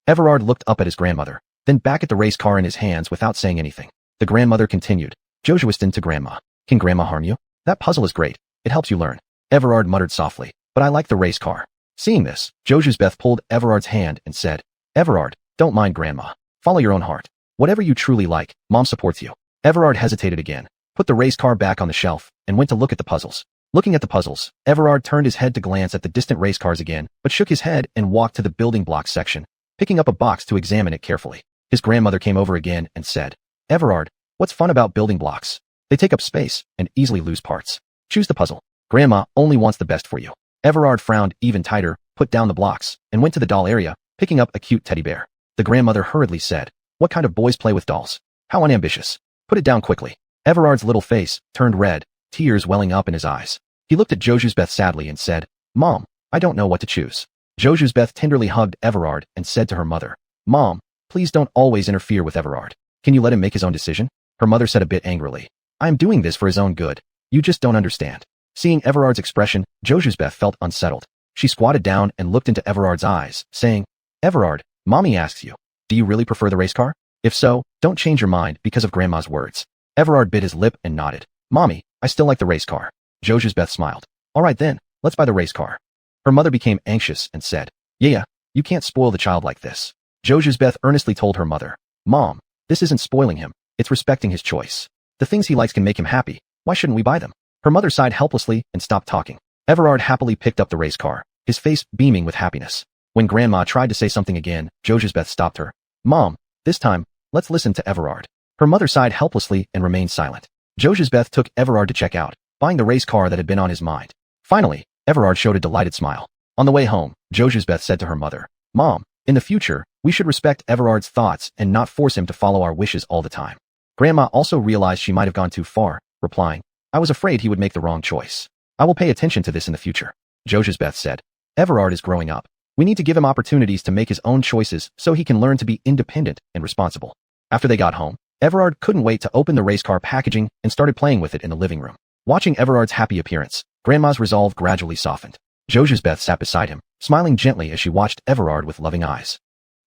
Everard looked up at his grandmother, then back at the race car in his hands without saying anything. The grandmother continued, Josuiston to Grandma. Can Grandma harm you? That puzzle is great. It helps you learn. Everard muttered softly, but I like the race car. Seeing this, Beth pulled Everard's hand and said, Everard, don't mind Grandma. Follow your own heart. Whatever you truly like, Mom supports you. Everard hesitated again, put the race car back on the shelf, and went to look at the puzzles. Looking at the puzzles, Everard turned his head to glance at the distant race cars again, but shook his head and walked to the building blocks section, picking up a box to examine it carefully. His grandmother came over again and said, Everard, what's fun about building blocks? They take up space and easily lose parts. Choose the puzzle. Grandma only wants the best for you. Everard frowned even tighter, put down the blocks, and went to the doll area, picking up a cute teddy bear. The grandmother hurriedly said, What kind of boys play with dolls? How unambitious. Put it down quickly. Everard's little face turned red, tears welling up in his eyes. He looked at Beth sadly and said, Mom, I don't know what to choose. Beth tenderly hugged Everard and said to her mother, Mom, please don't always interfere with Everard. Can you let him make his own decision? Her mother said a bit angrily, I am doing this for his own good. You just don't understand. Seeing Everard's expression, Beth felt unsettled. She squatted down and looked into Everard's eyes, saying, Everard, Mommy asks you, do you really prefer the race car? If so, don't change your mind because of Grandma's words. Everard bit his lip and nodded. Mommy, I still like the race car. Beth smiled. All right then, let's buy the race car. Her mother became anxious and said, Yeah, you can't spoil the child like this. Beth earnestly told her mother, Mom, this isn't spoiling him, it's respecting his choice. The things he likes can make him happy. Why shouldn't we buy them? Her mother sighed helplessly and stopped talking. Everard happily picked up the race car, his face beaming with happiness. When Grandma tried to say something again, Beth stopped her. Mom, this time, let's listen to Everard. Her mother sighed helplessly and remained silent. Beth took Everard to check out, buying the race car that had been on his mind. Finally, Everard showed a delighted smile. On the way home, Beth said to her mother, Mom, in the future, we should respect Everard's thoughts and not force him to follow our wishes all the time. Grandma also realized she might have gone too far, replying, I was afraid he would make the wrong choice. I will pay attention to this in the future. Beth said, Everard is growing up. We need to give him opportunities to make his own choices so he can learn to be independent and responsible. After they got home, Everard couldn't wait to open the race car packaging and started playing with it in the living room. Watching Everard's happy appearance, Grandma's resolve gradually softened. Beth sat beside him, smiling gently as she watched Everard with loving eyes.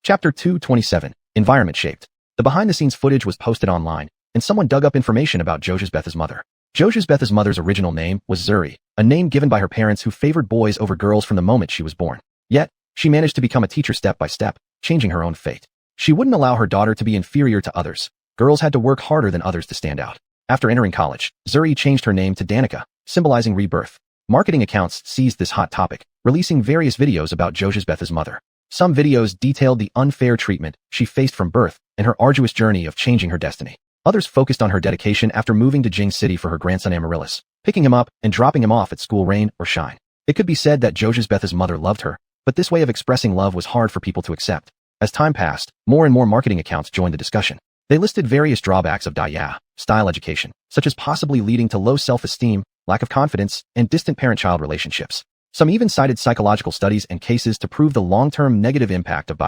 Chapter 227, Environment Shaped. The behind-the-scenes footage was posted online, and someone dug up information about Beth's mother. Beth's mother's original name was Zuri, a name given by her parents who favored boys over girls from the moment she was born. Yet, she managed to become a teacher step by step, changing her own fate. She wouldn't allow her daughter to be inferior to others. Girls had to work harder than others to stand out. After entering college, Zuri changed her name to Danica, symbolizing rebirth. Marketing accounts seized this hot topic, releasing various videos about Beth's mother. Some videos detailed the unfair treatment she faced from birth and her arduous journey of changing her destiny. Others focused on her dedication after moving to Jing City for her grandson Amaryllis, picking him up and dropping him off at school rain or shine. It could be said that Beth's mother loved her, but this way of expressing love was hard for people to accept. As time passed, more and more marketing accounts joined the discussion. They listed various drawbacks of style education, such as possibly leading to low self-esteem, lack of confidence, and distant parent-child relationships. Some even cited psychological studies and cases to prove the long-term negative impact of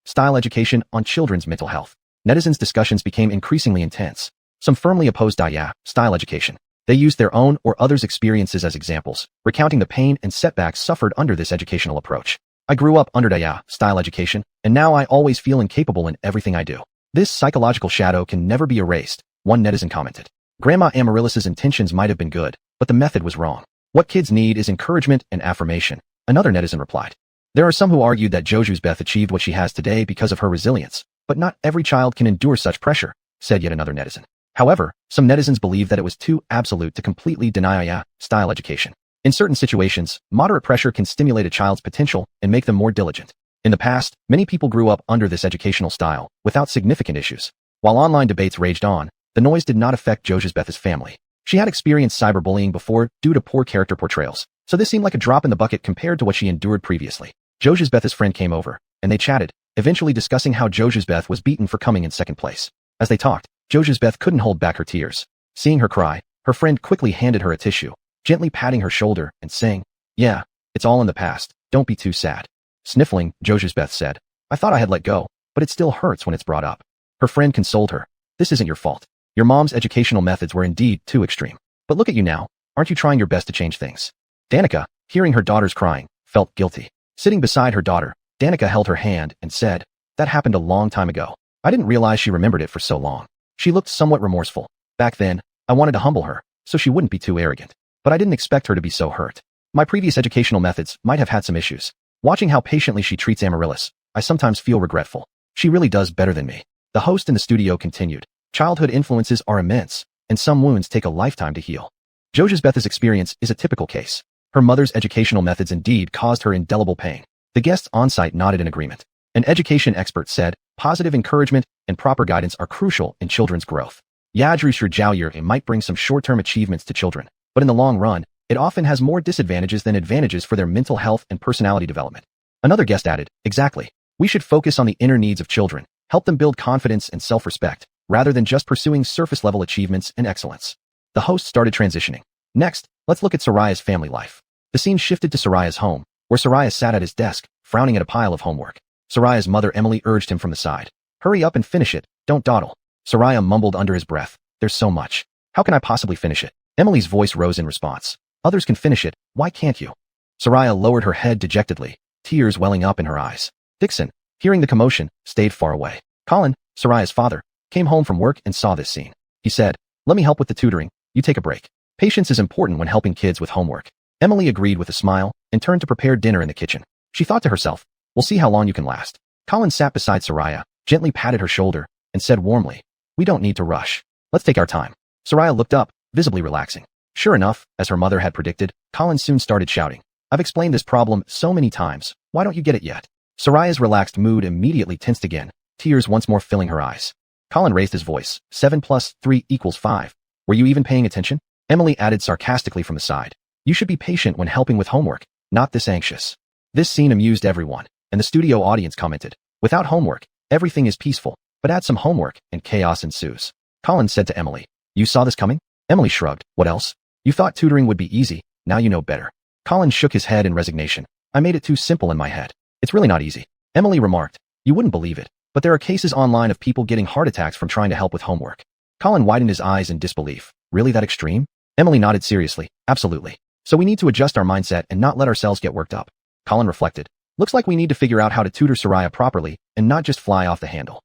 style education on children's mental health. Netizens' discussions became increasingly intense. Some firmly opposed style education. They used their own or others' experiences as examples, recounting the pain and setbacks suffered under this educational approach. I grew up under style education, and now I always feel incapable in everything I do. This psychological shadow can never be erased, one netizen commented. Grandma Amaryllis's intentions might have been good, but the method was wrong. What kids need is encouragement and affirmation, another netizen replied. There are some who argued that Beth achieved what she has today because of her resilience, but not every child can endure such pressure, said yet another netizen. However, some netizens believe that it was too absolute to completely deny style education. In certain situations, moderate pressure can stimulate a child's potential and make them more diligent. In the past, many people grew up under this educational style, without significant issues. While online debates raged on, the noise did not affect Beth's family. She had experienced cyberbullying before due to poor character portrayals. So this seemed like a drop in the bucket compared to what she endured previously. Joseph friend came over, and they chatted, eventually discussing how Joseph was beaten for coming in second place. As they talked, Joseph couldn't hold back her tears. Seeing her cry, her friend quickly handed her a tissue, gently patting her shoulder and saying, "Yeah, it's all in the past, don't be too sad." Sniffling, Joseph said, "I thought I had let go, but it still hurts when it's brought up." Her friend consoled her. "This isn't your fault. Your mom's educational methods were indeed too extreme. But look at you now, aren't you trying your best to change things?" Danica, hearing her daughter's crying, felt guilty. Sitting beside her daughter, Danica held her hand and said, "That happened a long time ago. I didn't realize she remembered it for so long." She looked somewhat remorseful. "Back then, I wanted to humble her, so she wouldn't be too arrogant. But I didn't expect her to be so hurt. My previous educational methods might have had some issues. Watching how patiently she treats Amaryllis, I sometimes feel regretful. She really does better than me." The host in the studio continued, "Childhood influences are immense, and some wounds take a lifetime to heal. Joseph's experience is a typical case. Her mother's educational methods indeed caused her indelible pain." The guests on-site nodded in agreement. An education expert said, "Positive encouragement and proper guidance are crucial in children's growth. It might bring some short-term achievements to children, but in the long run, it often has more disadvantages than advantages for their mental health and personality development." Another guest added, "Exactly. We should focus on the inner needs of children, help them build confidence and self-respect, rather than just pursuing surface-level achievements and excellence." The host started transitioning. "Next, let's look at Soraya's family life." The scene shifted to Soraya's home, where Soraya sat at his desk, frowning at a pile of homework. Soraya's mother Emily urged him from the side. "Hurry up and finish it, don't dawdle." Soraya mumbled under his breath, "There's so much. How can I possibly finish it?" Emily's voice rose in response. "Others can finish it, why can't you?" Soraya lowered her head dejectedly, tears welling up in her eyes. Dixon, hearing the commotion, stayed far away. Colin, Soraya's father, came home from work and saw this scene. He said, "Let me help with the tutoring, you take a break." Patience is important when helping kids with homework. Emily agreed with a smile and turned to prepare dinner in the kitchen. She thought to herself, "We'll see how long you can last." Colin sat beside Soraya, gently patted her shoulder, and said warmly, "We don't need to rush. Let's take our time." Soraya looked up, visibly relaxing. Sure enough, as her mother had predicted, Colin soon started shouting, "I've explained this problem so many times, why don't you get it yet?" Soraya's relaxed mood immediately tensed again, tears once more filling her eyes. Colin raised his voice, 7 + 3 = 5. "Were you even paying attention?" Emily added sarcastically from the side. "You should be patient when helping with homework, not this anxious." This scene amused everyone, and the studio audience commented, "Without homework, everything is peaceful, but add some homework and chaos ensues." Colin said to Emily, "You saw this coming?" Emily shrugged, "What else? You thought tutoring would be easy, now you know better." Colin shook his head in resignation. "I made it too simple in my head. It's really not easy." Emily remarked, "You wouldn't believe it, but there are cases online of people getting heart attacks from trying to help with homework." Colin widened his eyes in disbelief. "Really that extreme?" Emily nodded seriously, "Absolutely. So we need to adjust our mindset and not let ourselves get worked up." Colin reflected, "Looks like we need to figure out how to tutor Soraya properly and not just fly off the handle."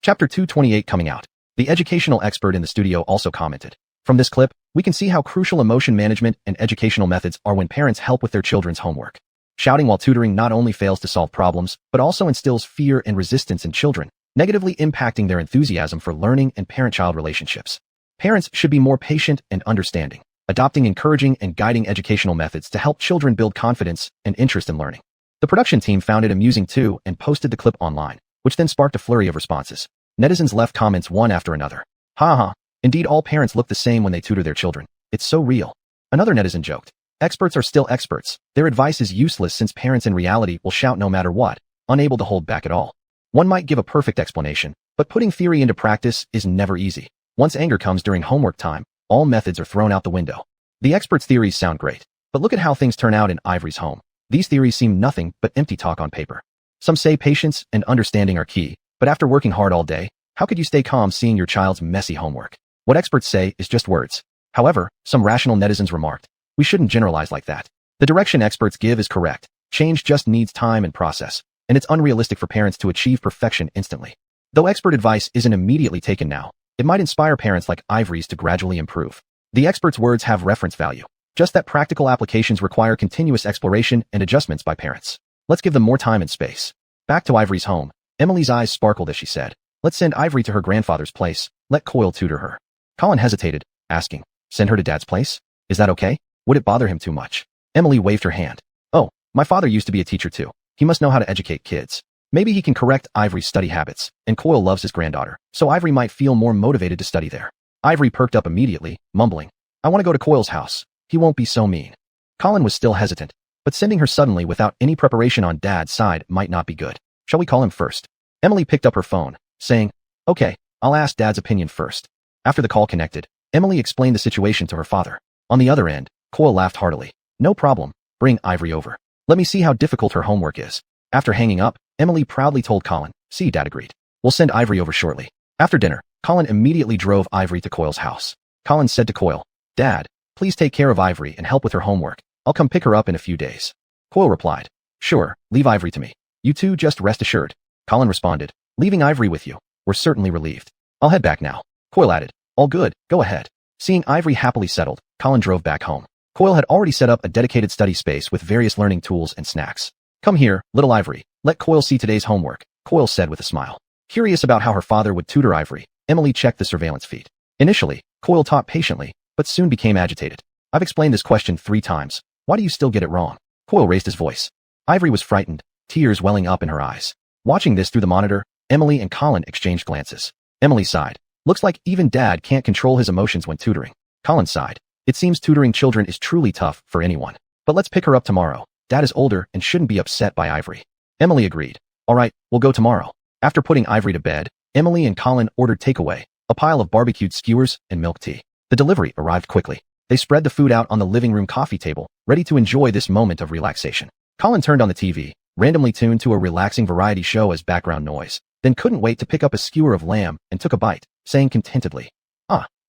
Chapter 228 coming out. The educational expert in the studio also commented, "From this clip, we can see how crucial emotion management and educational methods are when parents help with their children's homework. Shouting while tutoring not only fails to solve problems, but also instills fear and resistance in children, negatively impacting their enthusiasm for learning and parent-child relationships. Parents should be more patient and understanding, adopting encouraging and guiding educational methods to help children build confidence and interest in learning." The production team found it amusing too and posted the clip online, which then sparked a flurry of responses. Netizens left comments one after another. "Ha, indeed all parents look the same when they tutor their children. It's so real." Another netizen joked, "Experts are still experts. Their advice is useless since parents in reality will shout no matter what, unable to hold back at all. One might give a perfect explanation, but putting theory into practice is never easy. Once anger comes during homework time, all methods are thrown out the window." The experts' theories sound great, but look at how things turn out in Ivory's home. These theories seem nothing but empty talk on paper. Some say patience and understanding are key, but after working hard all day, how could you stay calm seeing your child's messy homework? What experts say is just words. However, some rational netizens remarked, "We shouldn't generalize like that. The direction experts give is correct. Change just needs time and process, and it's unrealistic for parents to achieve perfection instantly." Though expert advice isn't immediately taken now, it might inspire parents like Ivory's to gradually improve. The experts' words have reference value, just that practical applications require continuous exploration and adjustments by parents. Let's give them more time and space. Back to Ivory's home, Emily's eyes sparkled as she said, "Let's send Ivory to her grandfather's place. Let Coyle tutor her." Colin hesitated, asking, "Send her to Dad's place? Is that okay? Would it bother him too much?" Emily waved her hand. "Oh, my father used to be a teacher too. He must know how to educate kids. Maybe he can correct Ivory's study habits, and Coyle loves his granddaughter, so Ivory might feel more motivated to study there." Ivory perked up immediately, mumbling, "I want to go to Coyle's house. He won't be so mean." Colin was still hesitant, but sending her suddenly without any preparation on Dad's side might not be good. Shall we call him first? Emily picked up her phone, saying, okay, I'll ask Dad's opinion first. After the call connected, Emily explained the situation to her father. On the other end, Coyle laughed heartily. No problem, bring Ivory over. Let me see how difficult her homework is. After hanging up, Emily proudly told Colin, see, Dad agreed. We'll send Ivory over shortly. After dinner, Colin immediately drove Ivory to Coyle's house. Colin said to Coyle, Dad, please take care of Ivory and help with her homework. I'll come pick her up in a few days. Coyle replied, sure, leave Ivory to me. You two just rest assured. Colin responded, leaving Ivory with you. We're certainly relieved. I'll head back now. Coyle added, all good, go ahead. Seeing Ivory happily settled, Colin drove back home. Coyle had already set up a dedicated study space with various learning tools and snacks. Come here, little Ivory. Let Coyle see today's homework, Coyle said with a smile. Curious about how her father would tutor Ivory, Emily checked the surveillance feed. Initially, Coyle taught patiently, but soon became agitated. I've explained this question 3 times. Why do you still get it wrong? Coyle raised his voice. Ivory was frightened, tears welling up in her eyes. Watching this through the monitor, Emily and Colin exchanged glances. Emily sighed. Looks like even Dad can't control his emotions when tutoring. Colin sighed. It seems tutoring children is truly tough for anyone. But let's pick her up tomorrow. Dad is older and shouldn't be upset by Ivory. Emily agreed. All right, we'll go tomorrow. After putting Ivory to bed, Emily and Colin ordered takeaway, a pile of barbecued skewers and milk tea. The delivery arrived quickly. They spread the food out on the living room coffee table, ready to enjoy this moment of relaxation. Colin turned on the TV, randomly tuned to a relaxing variety show as background noise, then couldn't wait to pick up a skewer of lamb and took a bite, saying contentedly,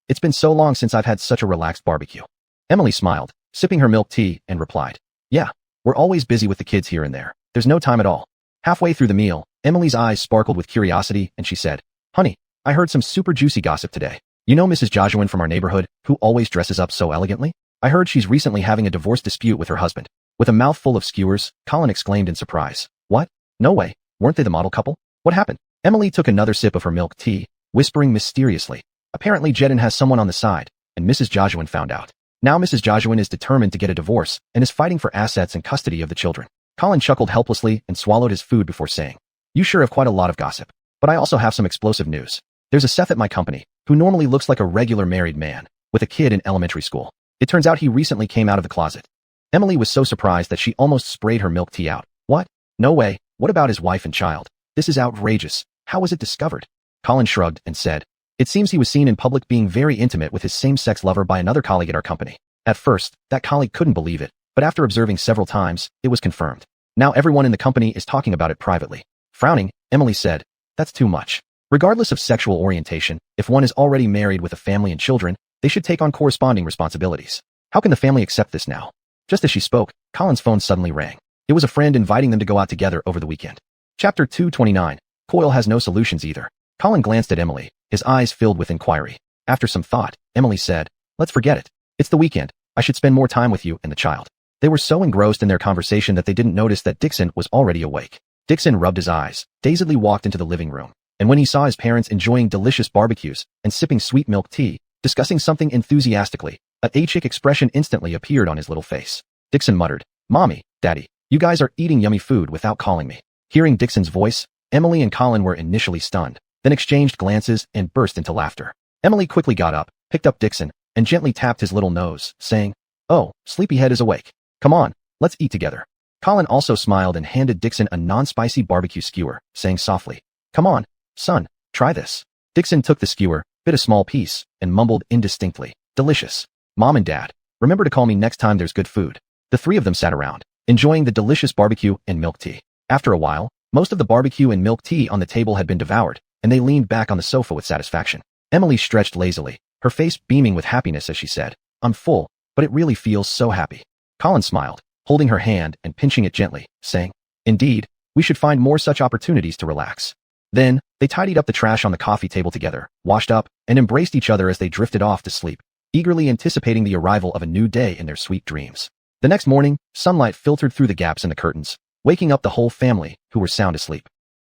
it's been so long since I've had such a relaxed barbecue. Emily smiled, sipping her milk tea, and replied, yeah, we're always busy with the kids here and there. There's no time at all. Halfway through the meal, Emily's eyes sparkled with curiosity and she said, honey, I heard some super juicy gossip today. You know Mrs. Jojoin from our neighborhood, who always dresses up so elegantly? I heard she's recently having a divorce dispute with her husband. With a mouthful of skewers, Colin exclaimed in surprise. What? No way. Weren't they the model couple? What happened? Emily took another sip of her milk tea, whispering mysteriously. Apparently Jedin has someone on the side, and Mrs. Jojoin found out. Now Mrs. Jojoin is determined to get a divorce and is fighting for assets and custody of the children. Colin chuckled helplessly and swallowed his food before saying, you sure have quite a lot of gossip. But I also have some explosive news. There's a Seth at my company, who normally looks like a regular married man, with a kid in elementary school. It turns out he recently came out of the closet. Emily was so surprised that she almost sprayed her milk tea out. What? No way. What about his wife and child? This is outrageous. How was it discovered? Colin shrugged and said, it seems he was seen in public being very intimate with his same-sex lover by another colleague at our company. At first, that colleague couldn't believe it, but after observing several times, it was confirmed. Now everyone in the company is talking about it privately. Frowning, Emily said, that's too much. Regardless of sexual orientation, if one is already married with a family and children, they should take on corresponding responsibilities. How can the family accept this now? Just as she spoke, Colin's phone suddenly rang. It was a friend inviting them to go out together over the weekend. Chapter 229. Coyle has no solutions either. Colin glanced at Emily, his eyes filled with inquiry. After some thought, Emily said, let's forget it. It's the weekend. I should spend more time with you and the child. They were so engrossed in their conversation that they didn't notice that Dixon was already awake. Dixon rubbed his eyes, dazedly walked into the living room, and when he saw his parents enjoying delicious barbecues and sipping sweet milk tea, discussing something enthusiastically, a chick expression instantly appeared on his little face. Dixon muttered, Mommy, Daddy, you guys are eating yummy food without calling me. Hearing Dixon's voice, Emily and Colin were initially stunned, then exchanged glances and burst into laughter. Emily quickly got up, picked up Dixon, and gently tapped his little nose, saying, oh, Sleepyhead is awake. Come on, let's eat together. Colin also smiled and handed Dixon a non-spicy barbecue skewer, saying softly, come on, son, try this. Dixon took the skewer, bit a small piece, and mumbled indistinctly, delicious. Mom and Dad, remember to call me next time there's good food. The 3 of them sat around, enjoying the delicious barbecue and milk tea. After a while, most of the barbecue and milk tea on the table had been devoured, and they leaned back on the sofa with satisfaction. Emily stretched lazily, her face beaming with happiness as she said, I'm full, but it really feels so happy. Colin smiled, holding her hand and pinching it gently, saying, indeed, we should find more such opportunities to relax. Then, they tidied up the trash on the coffee table together, washed up, and embraced each other as they drifted off to sleep, eagerly anticipating the arrival of a new day in their sweet dreams. The next morning, sunlight filtered through the gaps in the curtains, waking up the whole family, who were sound asleep.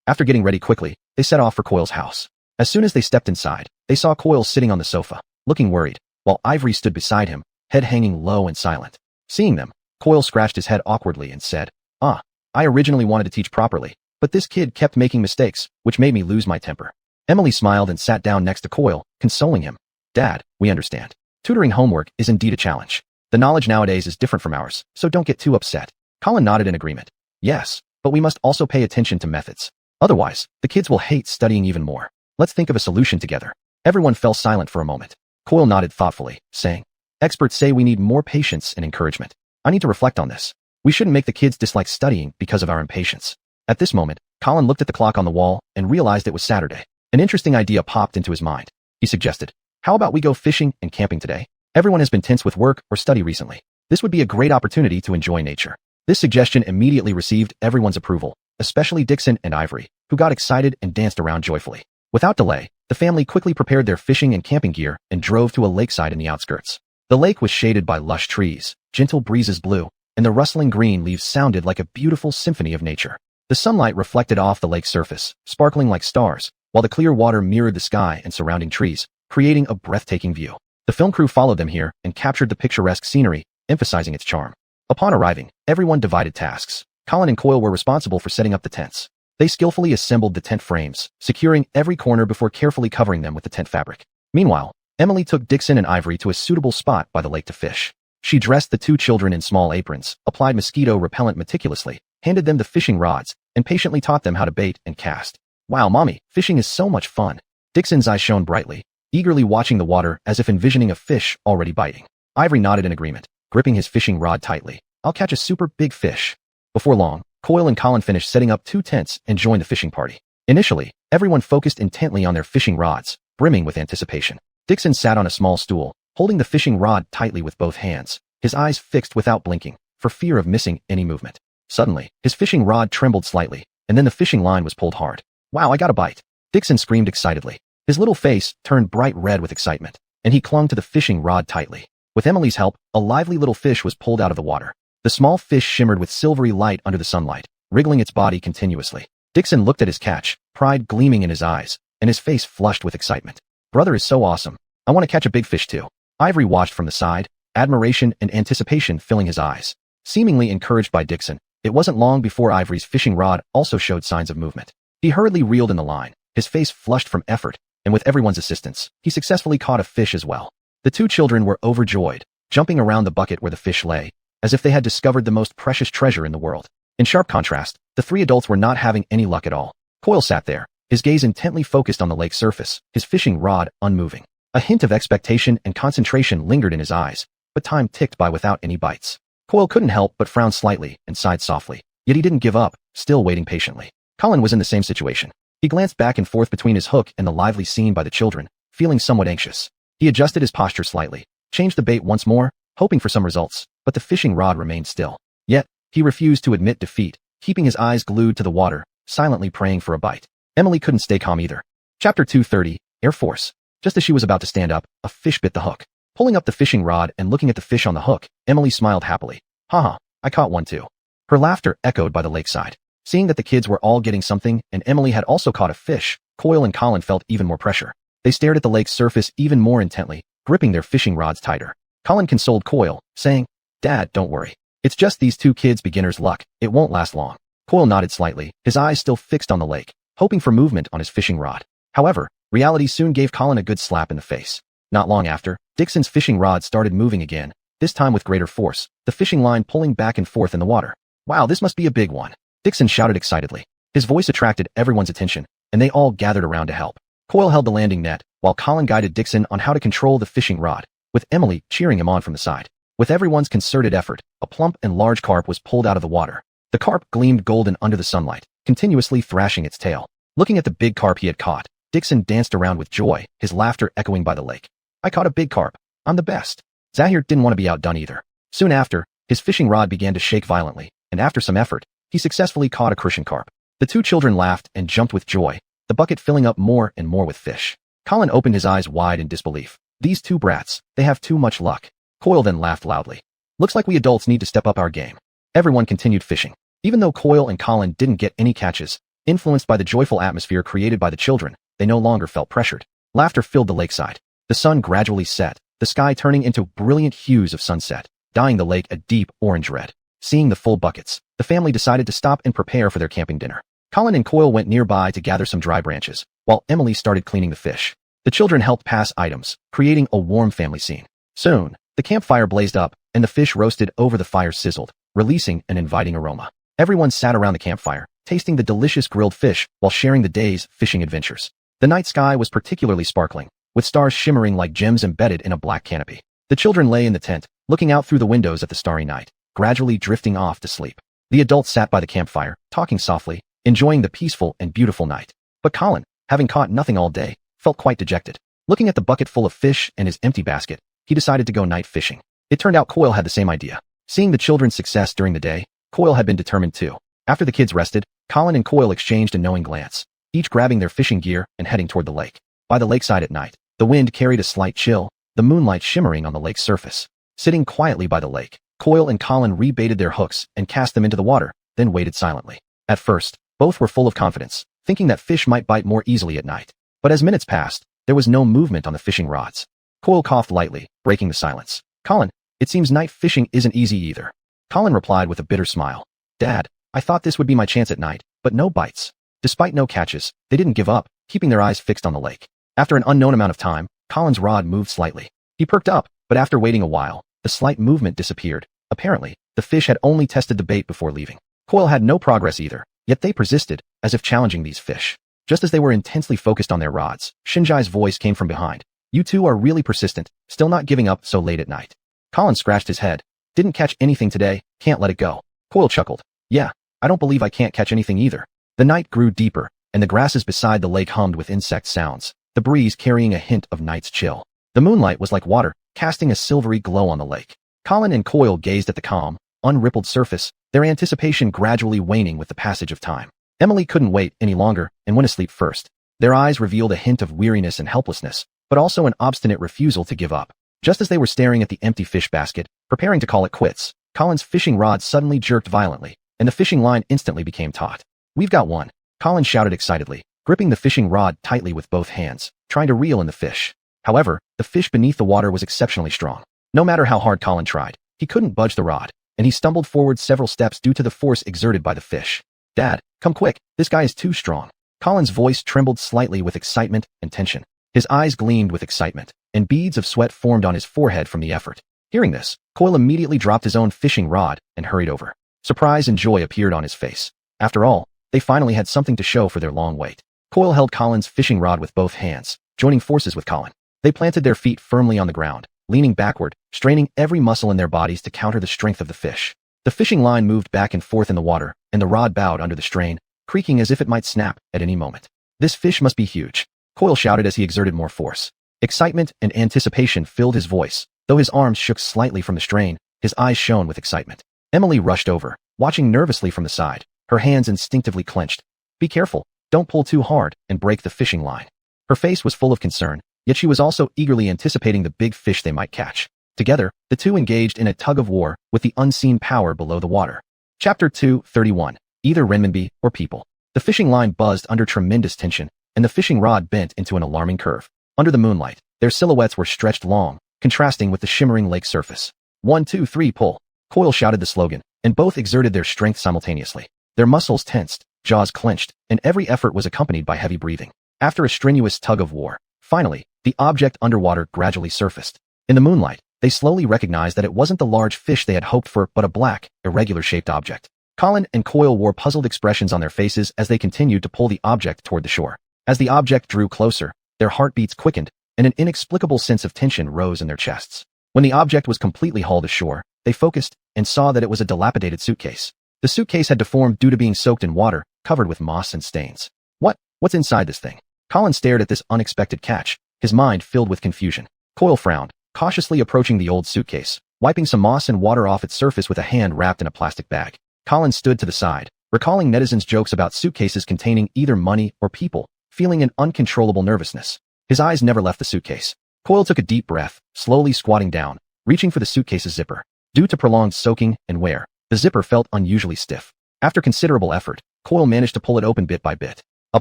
After getting ready quickly, they set off for Coyle's house. As soon as they stepped inside, they saw Coyle sitting on the sofa, looking worried, while Ivory stood beside him, head hanging low and silent. Seeing them, Coyle scratched his head awkwardly and said, I originally wanted to teach properly, but this kid kept making mistakes, which made me lose my temper. Emily smiled and sat down next to Coyle, consoling him. Dad, we understand. Tutoring homework is indeed a challenge. The knowledge nowadays is different from ours, so don't get too upset. Colin nodded in agreement. Yes, but we must also pay attention to methods. Otherwise, the kids will hate studying even more. Let's think of a solution together. Everyone fell silent for a moment. Coyle nodded thoughtfully, saying, experts say we need more patience and encouragement. I need to reflect on this. We shouldn't make the kids dislike studying because of our impatience. At this moment, Colin looked at the clock on the wall and realized it was Saturday. An interesting idea popped into his mind. He suggested, how about we go fishing and camping today? Everyone has been tense with work or study recently. This would be a great opportunity to enjoy nature. This suggestion immediately received everyone's approval, especially Dixon and Ivory, who got excited and danced around joyfully. Without delay, the family quickly prepared their fishing and camping gear and drove to a lakeside in the outskirts. The lake was shaded by lush trees, gentle breezes blew, and the rustling green leaves sounded like a beautiful symphony of nature. The sunlight reflected off the lake's surface, sparkling like stars, while the clear water mirrored the sky and surrounding trees, creating a breathtaking view. The film crew followed them here and captured the picturesque scenery, emphasizing its charm. Upon arriving, everyone divided tasks. Colin and Coyle were responsible for setting up the tents. They skillfully assembled the tent frames, securing every corner before carefully covering them with the tent fabric. Meanwhile, Emily took Dixon and Ivory to a suitable spot by the lake to fish. She dressed the two children in small aprons, applied mosquito repellent meticulously, handed them the fishing rods, and patiently taught them how to bait and cast. Wow, Mommy, fishing is so much fun. Dixon's eyes shone brightly, eagerly watching the water as if envisioning a fish already biting. Ivory nodded in agreement, gripping his fishing rod tightly. I'll catch a super big fish. Before long, Coyle and Colin finished setting up 2 tents and joined the fishing party. Initially, everyone focused intently on their fishing rods, brimming with anticipation. Dixon sat on a small stool, holding the fishing rod tightly with both hands, his eyes fixed without blinking, for fear of missing any movement. Suddenly, his fishing rod trembled slightly, and then the fishing line was pulled hard. Wow, I got a bite! Dixon screamed excitedly. His little face turned bright red with excitement, and he clung to the fishing rod tightly. With Emily's help, a lively little fish was pulled out of the water. The small fish shimmered with silvery light under the sunlight, wriggling its body continuously. Dixon looked at his catch, pride gleaming in his eyes, and his face flushed with excitement. Brother is so awesome. I want to catch a big fish too. Ivory watched from the side, admiration and anticipation filling his eyes. Seemingly encouraged by Dixon, it wasn't long before Ivory's fishing rod also showed signs of movement. He hurriedly reeled in the line, his face flushed from effort, and with everyone's assistance, he successfully caught a fish as well. The two children were overjoyed, jumping around the bucket where the fish lay, as if they had discovered the most precious treasure in the world. In sharp contrast, the 3 adults were not having any luck at all. Coyle sat there, his gaze intently focused on the lake's surface, his fishing rod unmoving. A hint of expectation and concentration lingered in his eyes, but time ticked by without any bites. Coyle couldn't help but frown slightly and sighed softly, yet he didn't give up, still waiting patiently. Colin was in the same situation. He glanced back and forth between his hook and the lively scene by the children, feeling somewhat anxious. He adjusted his posture slightly, changed the bait once more, hoping for some results, but the fishing rod remained still. Yet, he refused to admit defeat, keeping his eyes glued to the water, silently praying for a bite. Emily couldn't stay calm either. Chapter 230, Air Force. Just as she was about to stand up, a fish bit the hook. Pulling up the fishing rod and looking at the fish on the hook, Emily smiled happily. Haha, I caught one too. Her laughter echoed by the lakeside. Seeing that the kids were all getting something and Emily had also caught a fish, Coyle and Colin felt even more pressure. They stared at the lake's surface even more intently, gripping their fishing rods tighter. Colin consoled Coyle, saying, Dad, don't worry. It's just these 2 kids' beginner's luck. It won't last long. Coyle nodded slightly, his eyes still fixed on the lake, hoping for movement on his fishing rod. However, reality soon gave Colin a good slap in the face. Not long after, Dixon's fishing rod started moving again, this time with greater force, the fishing line pulling back and forth in the water. Wow, this must be a big one. Dixon shouted excitedly. His voice attracted everyone's attention, and they all gathered around to help. Coyle held the landing net, while Colin guided Dixon on how to control the fishing rod, with Emily cheering him on from the side. With everyone's concerted effort, a plump and large carp was pulled out of the water. The carp gleamed golden under the sunlight, continuously thrashing its tail. Looking at the big carp he had caught, Dixon danced around with joy, his laughter echoing by the lake. I caught a big carp. I'm the best. Zahir didn't want to be outdone either. Soon after, his fishing rod began to shake violently, and after some effort, he successfully caught a crucian carp. The 2 children laughed and jumped with joy, the bucket filling up more and more with fish. Colin opened his eyes wide in disbelief. These 2 brats, they have too much luck. Coyle then laughed loudly. Looks like we adults need to step up our game. Everyone continued fishing. Even though Coyle and Colin didn't get any catches, influenced by the joyful atmosphere created by the children, they no longer felt pressured. Laughter filled the lakeside. The sun gradually set, the sky turning into brilliant hues of sunset, dyeing the lake a deep orange red. Seeing the full buckets, the family decided to stop and prepare for their camping dinner. Colin and Coyle went nearby to gather some dry branches, while Emily started cleaning the fish. The children helped pass items, creating a warm family scene. Soon, The campfire blazed up, and the fish roasted over the fire sizzled, releasing an inviting aroma. Everyone sat around the campfire, tasting the delicious grilled fish while sharing the day's fishing adventures. The night sky was particularly sparkling, with stars shimmering like gems embedded in a black canopy. The children lay in the tent, looking out through the windows at the starry night, gradually drifting off to sleep. The adults sat by the campfire, talking softly, enjoying the peaceful and beautiful night. But Colin, having caught nothing all day, felt quite dejected. Looking at the bucket full of fish and his empty basket, he decided to go night fishing. It turned out Coyle had the same idea. Seeing the children's success during the day, Coyle had been determined too. After the kids rested, Colin and Coyle exchanged a knowing glance, each grabbing their fishing gear and heading toward the lake. By the lakeside at night, the wind carried a slight chill, the moonlight shimmering on the lake's surface. Sitting quietly by the lake, Coyle and Colin rebaited their hooks and cast them into the water, then waited silently. At first, both were full of confidence, thinking that fish might bite more easily at night. But as minutes passed, there was no movement on the fishing rods. Coyle coughed lightly, breaking the silence. "Colin, it seems night fishing isn't easy either." Colin replied with a bitter smile. "Dad, I thought this would be my chance at night, but no bites." Despite no catches, they didn't give up, keeping their eyes fixed on the lake. After an unknown amount of time, Colin's rod moved slightly. He perked up, but after waiting a while, the slight movement disappeared. Apparently, the fish had only tested the bait before leaving. Coyle had no progress either, yet they persisted, as if challenging these fish. Just as they were intensely focused on their rods, Shinjai's voice came from behind. "You two are really persistent, still not giving up so late at night." Colin scratched his head. "Didn't catch anything today, can't let it go." Coyle chuckled. "Yeah, I don't believe I can't catch anything either." The night grew deeper, and the grasses beside the lake hummed with insect sounds, the breeze carrying a hint of night's chill. The moonlight was like water, casting a silvery glow on the lake. Colin and Coyle gazed at the calm, unrippled surface, their anticipation gradually waning with the passage of time. Emily couldn't wait any longer and went asleep first. Their eyes revealed a hint of weariness and helplessness, but also an obstinate refusal to give up. Just as they were staring at the empty fish basket, preparing to call it quits, Colin's fishing rod suddenly jerked violently, and the fishing line instantly became taut. "We've got one," Colin shouted excitedly, gripping the fishing rod tightly with both hands, trying to reel in the fish. However, the fish beneath the water was exceptionally strong. No matter how hard Colin tried, he couldn't budge the rod, and he stumbled forward several steps due to the force exerted by the fish. "Dad, come quick, this guy is too strong." Colin's voice trembled slightly with excitement and tension. His eyes gleamed with excitement, and beads of sweat formed on his forehead from the effort. Hearing this, Coyle immediately dropped his own fishing rod and hurried over. Surprise and joy appeared on his face. After all, they finally had something to show for their long wait. Coyle held Colin's fishing rod with both hands, joining forces with Colin. They planted their feet firmly on the ground, leaning backward, straining every muscle in their bodies to counter the strength of the fish. The fishing line moved back and forth in the water, and the rod bowed under the strain, creaking as if it might snap at any moment. "This fish must be huge," Coyle shouted as he exerted more force. Excitement and anticipation filled his voice. Though his arms shook slightly from the strain, his eyes shone with excitement. Emily rushed over, watching nervously from the side, her hands instinctively clenched. "Be careful, don't pull too hard and break the fishing line." Her face was full of concern, yet she was also eagerly anticipating the big fish they might catch. Together, the two engaged in a tug-of-war with the unseen power below the water. Chapter 231. Either renminbi or people. The fishing line buzzed under tremendous tension, and the fishing rod bent into an alarming curve. Under the moonlight, their silhouettes were stretched long, contrasting with the shimmering lake surface. 1, 2, 3, pull. Coyle shouted the slogan, and both exerted their strength simultaneously. Their muscles tensed, jaws clenched, and every effort was accompanied by heavy breathing. After a strenuous tug-of-war, finally, the object underwater gradually surfaced. In the moonlight, they slowly recognized that it wasn't the large fish they had hoped for, but a black, irregular-shaped object. Colin and Coyle wore puzzled expressions on their faces as they continued to pull the object toward the shore. As the object drew closer, their heartbeats quickened, and an inexplicable sense of tension rose in their chests. When the object was completely hauled ashore, they focused and saw that it was a dilapidated suitcase. The suitcase had deformed due to being soaked in water, covered with moss and stains. What's inside this thing? Colin stared at this unexpected catch, his mind filled with confusion. Coyle frowned, cautiously approaching the old suitcase, wiping some moss and water off its surface with a hand wrapped in a plastic bag. Colin stood to the side, recalling netizens' jokes about suitcases containing either money or people, feeling an uncontrollable nervousness. His eyes never left the suitcase. Coyle took a deep breath, slowly squatting down, reaching for the suitcase's zipper. Due to prolonged soaking and wear, the zipper felt unusually stiff. After considerable effort, Coyle managed to pull it open bit by bit. A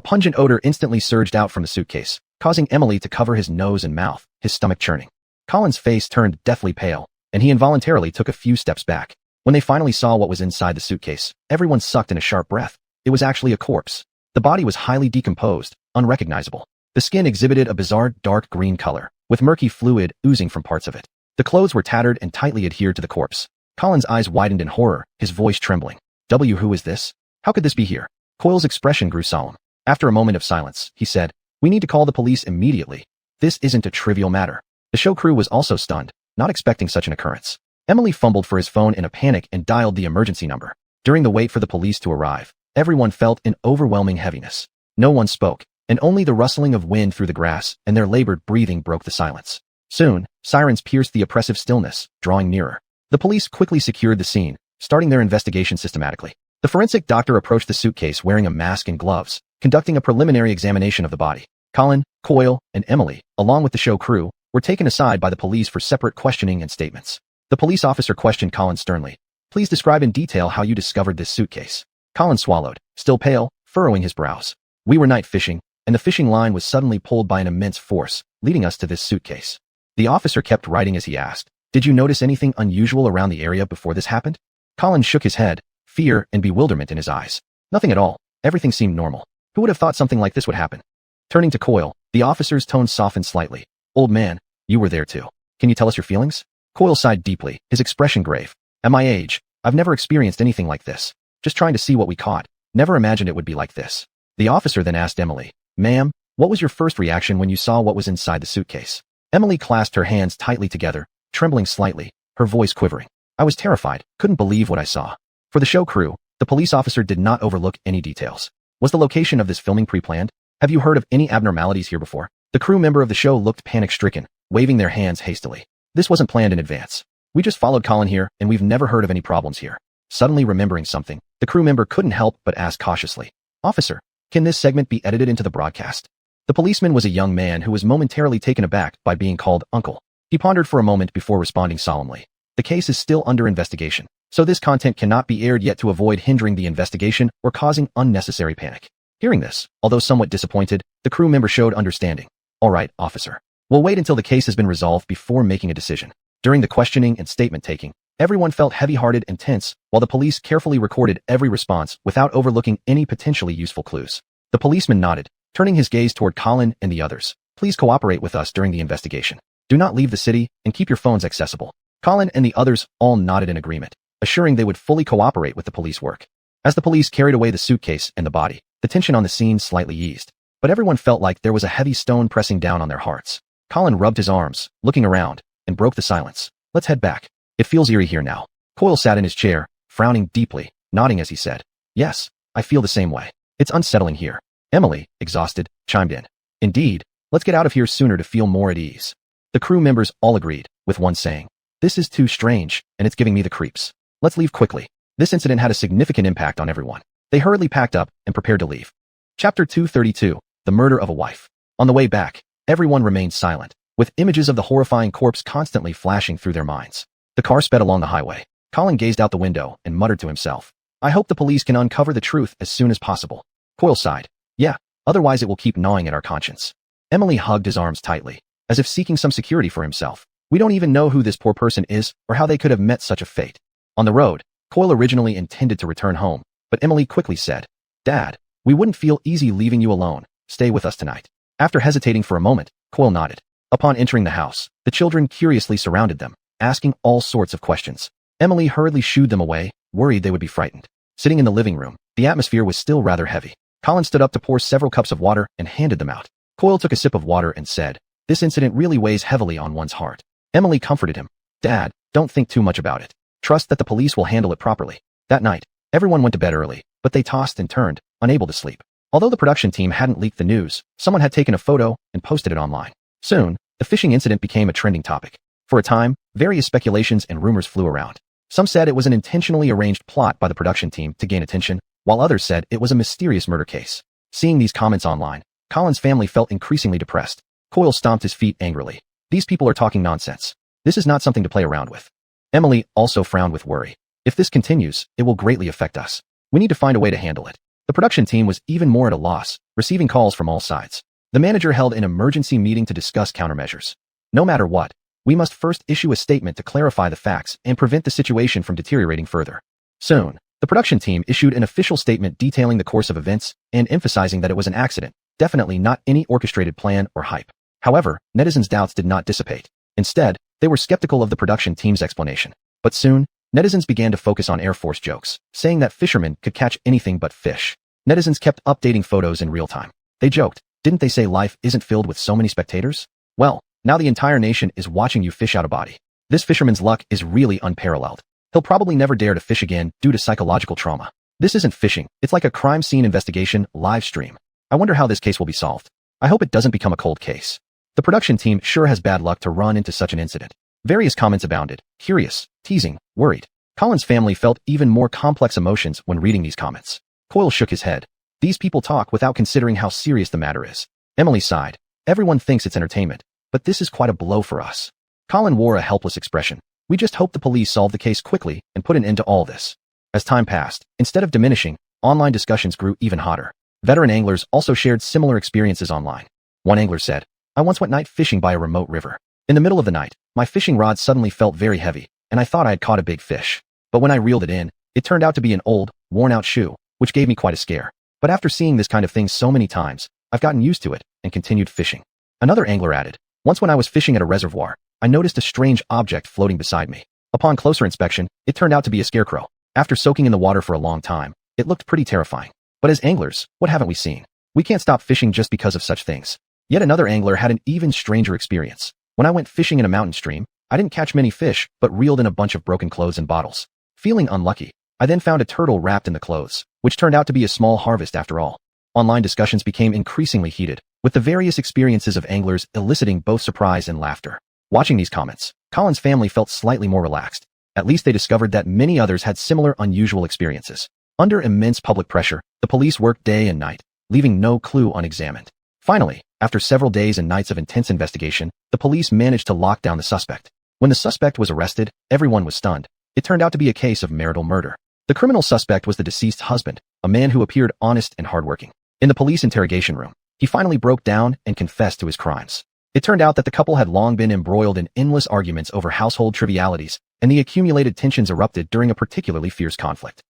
pungent odor instantly surged out from the suitcase, causing Emily to cover his nose and mouth, his stomach churning. Colin's face turned deathly pale, and he involuntarily took a few steps back. When they finally saw what was inside the suitcase, everyone sucked in a sharp breath. It was actually a corpse. The body was highly decomposed, unrecognizable. The skin exhibited a bizarre dark green color, with murky fluid oozing from parts of it. The clothes were tattered and tightly adhered to the corpse. Colin's eyes widened in horror, his voice trembling. Who is this? How could this be here? Coyle's expression grew solemn. After a moment of silence, he said, "We need to call the police immediately. This isn't a trivial matter." The show crew was also stunned, not expecting such an occurrence. Emily fumbled for his phone in a panic and dialed the emergency number. During the wait for the police to arrive, everyone felt an overwhelming heaviness. No one spoke, and only the rustling of wind through the grass and their labored breathing broke the silence. Soon, sirens pierced the oppressive stillness, drawing nearer. The police quickly secured the scene, starting their investigation systematically. The forensic doctor approached the suitcase wearing a mask and gloves, conducting a preliminary examination of the body. Colin, Coyle, and Emily, along with the show crew, were taken aside by the police for separate questioning and statements. The police officer questioned Colin sternly. "Please describe in detail how you discovered this suitcase." Colin swallowed, still pale, furrowing his brows. "We were night fishing, and the fishing line was suddenly pulled by an immense force, leading us to this suitcase." The officer kept writing as he asked, "Did you notice anything unusual around the area before this happened?" Colin shook his head, fear and bewilderment in his eyes. "Nothing at all. Everything seemed normal. Who would have thought something like this would happen?" Turning to Coyle, the officer's tone softened slightly. "Old man, you were there too. Can you tell us your feelings?" Coyle sighed deeply, his expression grave. "At my age, I've never experienced anything like this. Just trying to see what we caught. Never imagined it would be like this." The officer then asked Emily, "Ma'am, what was your first reaction when you saw what was inside the suitcase?" Emily clasped her hands tightly together, trembling slightly, her voice quivering. "I was terrified, couldn't believe what I saw." For the show crew, the police officer did not overlook any details. "Was the location of this filming pre-planned? Have you heard of any abnormalities here before?" The crew member of the show looked panic-stricken, waving their hands hastily. "This wasn't planned in advance. We just followed Colin here, and we've never heard of any problems here." Suddenly remembering something, the crew member couldn't help but ask cautiously, "Officer, can this segment be edited into the broadcast?" The policeman was a young man who was momentarily taken aback by being called uncle. He pondered for a moment before responding solemnly. "The case is still under investigation, so this content cannot be aired yet to avoid hindering the investigation or causing unnecessary panic." Hearing this, although somewhat disappointed, the crew member showed understanding. "All right, officer. We'll wait until the case has been resolved before making a decision." During the questioning and statement-taking, everyone felt heavy-hearted and tense, while the police carefully recorded every response without overlooking any potentially useful clues. The policeman nodded, turning his gaze toward Colin and the others. "Please cooperate with us during the investigation. Do not leave the city, and keep your phones accessible." Colin and the others all nodded in agreement, assuring they would fully cooperate with the police work. As the police carried away the suitcase and the body, the tension on the scene slightly eased, but everyone felt like there was a heavy stone pressing down on their hearts. Colin rubbed his arms, looking around, and broke the silence. "Let's head back. It feels eerie here now." Coyle sat in his chair, frowning deeply, nodding as he said, "Yes, I feel the same way. It's unsettling here." Emily, exhausted, chimed in. "Indeed, let's get out of here sooner to feel more at ease." The crew members all agreed, with one saying, "This is too strange, and it's giving me the creeps. Let's leave quickly." This incident had a significant impact on everyone. They hurriedly packed up and prepared to leave. Chapter 232, The Murder of a Wife. On the way back, everyone remained silent, with images of the horrifying corpse constantly flashing through their minds. The car sped along the highway. Colin gazed out the window and muttered to himself, "I hope the police can uncover the truth as soon as possible." Coyle sighed. "Yeah, otherwise it will keep gnawing at our conscience." Emily hugged his arms tightly, as if seeking some security for himself. "We don't even know who this poor person is or how they could have met such a fate." On the road, Coyle originally intended to return home, but Emily quickly said, "Dad, we wouldn't feel easy leaving you alone. Stay with us tonight." After hesitating for a moment, Coyle nodded. Upon entering the house, the children curiously surrounded them, asking all sorts of questions. Emily hurriedly shooed them away, worried they would be frightened. Sitting in the living room, the atmosphere was still rather heavy. Colin stood up to pour several cups of water and handed them out. Coyle took a sip of water and said, "This incident really weighs heavily on one's heart." Emily comforted him. "Dad, don't think too much about it. Trust that the police will handle it properly." That night, everyone went to bed early, but they tossed and turned, unable to sleep. Although the production team hadn't leaked the news, someone had taken a photo and posted it online. Soon, the fishing incident became a trending topic. For a time, various speculations and rumors flew around. Some said it was an intentionally arranged plot by the production team to gain attention, while others said it was a mysterious murder case. Seeing these comments online, Colin's family felt increasingly depressed. Coyle stomped his feet angrily. "These people are talking nonsense. This is not something to play around with." Emily also frowned with worry. "If this continues, it will greatly affect us. We need to find a way to handle it." The production team was even more at a loss, receiving calls from all sides. The manager held an emergency meeting to discuss countermeasures. "No matter what, we must first issue a statement to clarify the facts and prevent the situation from deteriorating further." Soon, the production team issued an official statement detailing the course of events and emphasizing that it was an accident, definitely not any orchestrated plan or hype. However, netizens' doubts did not dissipate. Instead, They were skeptical of the production team's explanation. But soon, netizens began to focus on Air Force jokes, saying that fishermen could catch anything but fish. Netizens kept updating photos in real time. They joked, "Didn't they say life isn't filled with so many spectators? Well, now the entire nation is watching you fish out a body. This fisherman's luck is really unparalleled. He'll probably never dare to fish again due to psychological trauma. This isn't fishing, it's like a crime scene investigation live stream. I wonder how this case will be solved. I hope it doesn't become a cold case." The production team sure has bad luck to run into such an incident. Various comments abounded: curious, teasing, worried. Colin's family felt even more complex emotions when reading these comments. Coyle shook his head. These people talk without considering how serious the matter is. Emily sighed. Everyone thinks it's entertainment, but this is quite a blow for us. Colin wore a helpless expression. We just hope the police solve the case quickly and put an end to all this. As time passed, instead of diminishing, online discussions grew even hotter. Veteran anglers also shared similar experiences online. One angler said, "I once went night fishing by a remote river. In the middle of the night, my fishing rod suddenly felt very heavy, and I thought I had caught a big fish. But when I reeled it in, it turned out to be an old, worn-out shoe, which gave me quite a scare. But after seeing this kind of thing so many times, I've gotten used to it and continued fishing." Another angler added, "Once when I was fishing at a reservoir, I noticed a strange object floating beside me. Upon closer inspection, it turned out to be a scarecrow. After soaking in the water for a long time, it looked pretty terrifying. But as anglers, what haven't we seen? We can't stop fishing just because of such things." Yet another angler had an even stranger experience. "When I went fishing in a mountain stream, I didn't catch many fish, but reeled in a bunch of broken clothes and bottles. Feeling unlucky, I then found a turtle wrapped in the clothes, which turned out to be a small harvest after all." Online discussions became increasingly heated, with the various experiences of anglers eliciting both surprise and laughter. Watching these comments, Colin's family felt slightly more relaxed. At least they discovered that many others had similar unusual experiences. Under immense public pressure, the police worked day and night, leaving no clue unexamined. Finally, after several days and nights of intense investigation, the police managed to lock down the suspect. When the suspect was arrested, everyone was stunned. It turned out to be a case of marital murder. The criminal suspect was the deceased's husband, a man who appeared honest and hardworking. In the police interrogation room, he finally broke down and confessed to his crimes. It turned out that the couple had long been embroiled in endless arguments over household trivialities, and the accumulated tensions erupted during a particularly fierce conflict.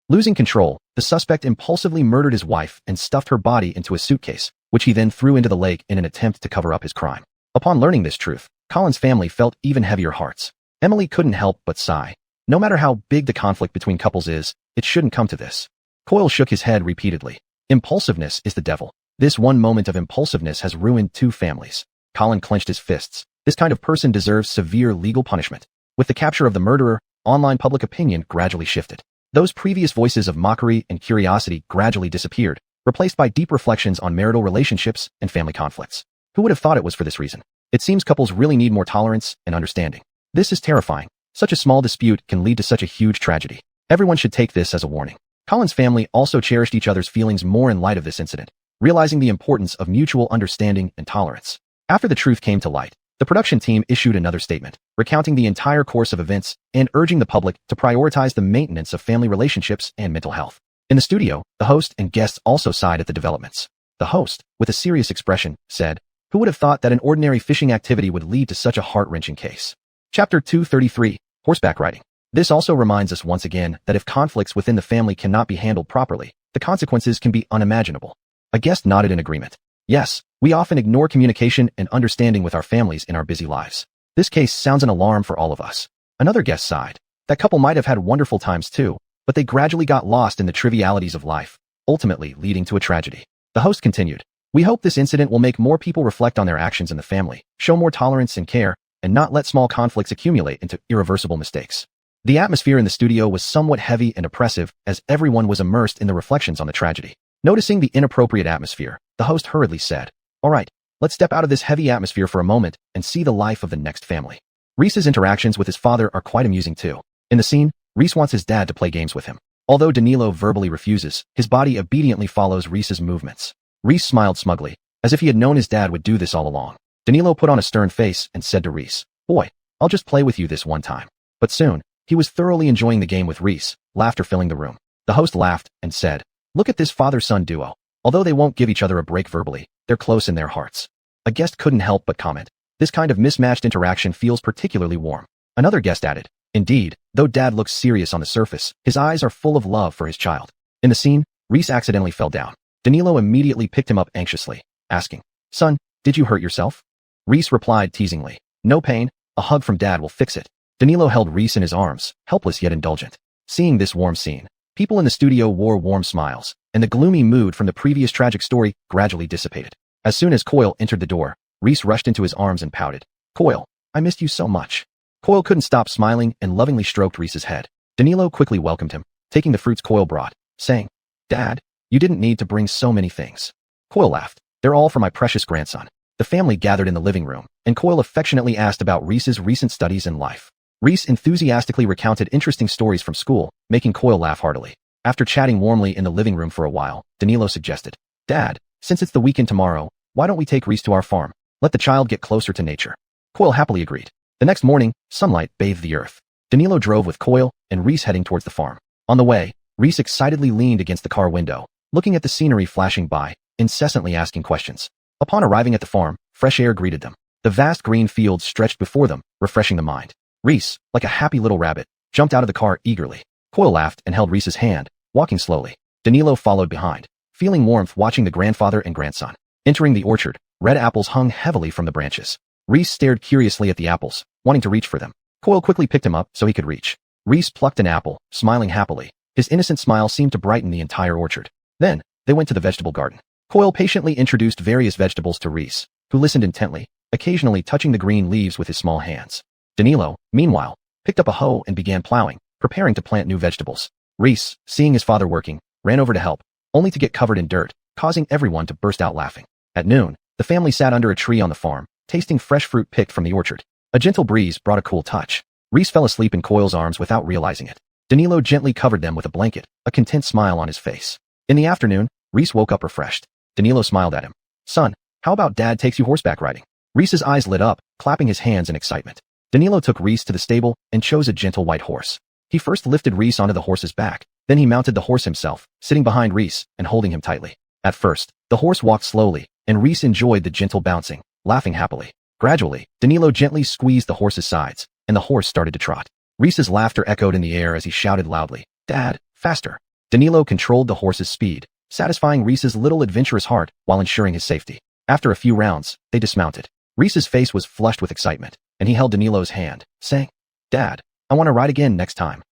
Losing control, the suspect impulsively murdered his wife and stuffed her body into a suitcase, which he then threw into the lake in an attempt to cover up his crime. Upon learning this truth, Colin's family felt even heavier hearts. Emily couldn't help but sigh. No matter how big the conflict between couples is, it shouldn't come to this. Coyle shook his head repeatedly. Impulsiveness is the devil. This one moment of impulsiveness has ruined two families. Colin clenched his fists. This kind of person deserves severe legal punishment. With the capture of the murderer, online public opinion gradually shifted. Those previous voices of mockery and curiosity gradually disappeared, replaced by deep reflections on marital relationships and family conflicts. Who would have thought it was for this reason? It seems couples really need more tolerance and understanding. This is terrifying. Such a small dispute can lead to such a huge tragedy. Everyone should take this as a warning. Colin's family also cherished each other's feelings more in light of this incident, realizing the importance of mutual understanding and tolerance. After the truth came to light, the production team issued another statement, recounting the entire course of events and urging the public to prioritize the maintenance of family relationships and mental health. In the studio, the host and guests also sighed at the developments. The host, with a serious expression, said, "Who would have thought that an ordinary fishing activity would lead to such a heart-wrenching case?" Chapter 233, Horseback Riding. This also reminds us once again that if conflicts within the family cannot be handled properly, the consequences can be unimaginable. A guest nodded in agreement. "Yes, we often ignore communication and understanding with our families in our busy lives. This case sounds an alarm for all of us." Another guest sighed. "That couple might have had wonderful times too, but they gradually got lost in the trivialities of life, ultimately leading to a tragedy." The host continued, "We hope this incident will make more people reflect on their actions in the family, show more tolerance and care, and not let small conflicts accumulate into irreversible mistakes." The atmosphere in the studio was somewhat heavy and oppressive as everyone was immersed in the reflections on the tragedy. Noticing the inappropriate atmosphere, the host hurriedly said, "All right, let's step out of this heavy atmosphere for a moment and see the life of the next family." Reese's interactions with his father are quite amusing too. In the scene, Reese wants his dad to play games with him. Although Danilo verbally refuses, his body obediently follows Reese's movements. Reese smiled smugly, as if he had known his dad would do this all along. Danilo put on a stern face and said to Reese, "Boy, I'll just play with you this one time." But soon, he was thoroughly enjoying the game with Reese, laughter filling the room. The host laughed and said, "Look at this father-son duo. Although they won't give each other a break verbally, they're close in their hearts." A guest couldn't help but comment, "This kind of mismatched interaction feels particularly warm." Another guest added, "Indeed, though Dad looks serious on the surface, his eyes are full of love for his child." In the scene, Reese accidentally fell down. Danilo immediately picked him up anxiously, asking, "Son, did you hurt yourself?" Reese replied teasingly, "No pain, A hug from Dad will fix it. Danilo held Reese in his arms, helpless yet indulgent. Seeing this warm scene, people in the studio wore warm smiles, and the gloomy mood from the previous tragic story gradually dissipated. As soon as Coyle entered the door, Reese rushed into his arms and pouted. "Coyle, I missed you so much." Coyle couldn't stop smiling and lovingly stroked Reese's head. Danilo quickly welcomed him, taking the fruits Coyle brought, saying, "Dad, you didn't need to bring so many things." Coyle laughed. "They're all for my precious grandson." The family gathered in the living room, and Coyle affectionately asked about Reese's recent studies and life. Reese enthusiastically recounted interesting stories from school, making Coyle laugh heartily. After chatting warmly in the living room for a while, Danilo suggested, "Dad, since it's the weekend tomorrow, why don't we take Reese to our farm? Let the child get closer to nature." Coyle happily agreed. The next morning, sunlight bathed the earth. Danilo drove with Coyle and Reese heading towards the farm. On the way, Reese excitedly leaned against the car window, looking at the scenery flashing by, incessantly asking questions. Upon arriving at the farm, fresh air greeted them. The vast green fields stretched before them, refreshing the mind. Reese, like a happy little rabbit, jumped out of the car eagerly. Coyle laughed and held Reese's hand, walking slowly. Danilo followed behind, feeling warmth watching the grandfather and grandson. Entering the orchard, red apples hung heavily from the branches. Reese stared curiously at the apples, wanting to reach for them. Coyle quickly picked him up so he could reach. Reese plucked an apple, smiling happily. His innocent smile seemed to brighten the entire orchard. Then, they went to the vegetable garden. Coyle patiently introduced various vegetables to Reese, who listened intently, occasionally touching the green leaves with his small hands. Danilo, meanwhile, picked up a hoe and began plowing, preparing to plant new vegetables. Reese, seeing his father working, ran over to help, only to get covered in dirt, causing everyone to burst out laughing. At noon, the family sat under a tree on the farm, tasting fresh fruit picked from the orchard. A gentle breeze brought a cool touch. Reese fell asleep in Coyle's arms without realizing it. Danilo gently covered them with a blanket, a content smile on his face. In the afternoon, Reese woke up refreshed. Danilo smiled at him. "Son, how about Dad takes you horseback riding?" Reese's eyes lit up, clapping his hands in excitement. Danilo took Reese to the stable and chose a gentle white horse. He first lifted Reese onto the horse's back, then he mounted the horse himself, sitting behind Reese and holding him tightly. At first, the horse walked slowly, and Reese enjoyed the gentle bouncing, laughing happily. Gradually, Danilo gently squeezed the horse's sides, and the horse started to trot. Reese's laughter echoed in the air as he shouted loudly, "Dad, faster!" Danilo controlled the horse's speed, satisfying Reese's little adventurous heart while ensuring his safety. After a few rounds, they dismounted. Reese's face was flushed with excitement, and he held Danilo's hand, saying, "Dad, I want to ride again next time."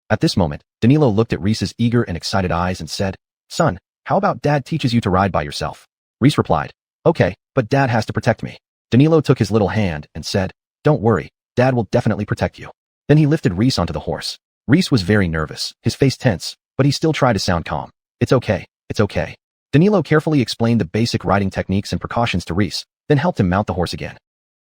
At this moment, Danilo looked at Reese's eager and excited eyes and said, "Son, how about Dad teaches you to ride by yourself?" Reese replied, "Okay, but Dad has to protect me." Danilo took his little hand and said, "Don't worry, Dad will definitely protect you." Then he lifted Reese onto the horse. Reese was very nervous, his face tense, but he still tried to sound calm. "It's okay, it's okay." Danilo carefully explained the basic riding techniques and precautions to Reese, then helped him mount the horse again.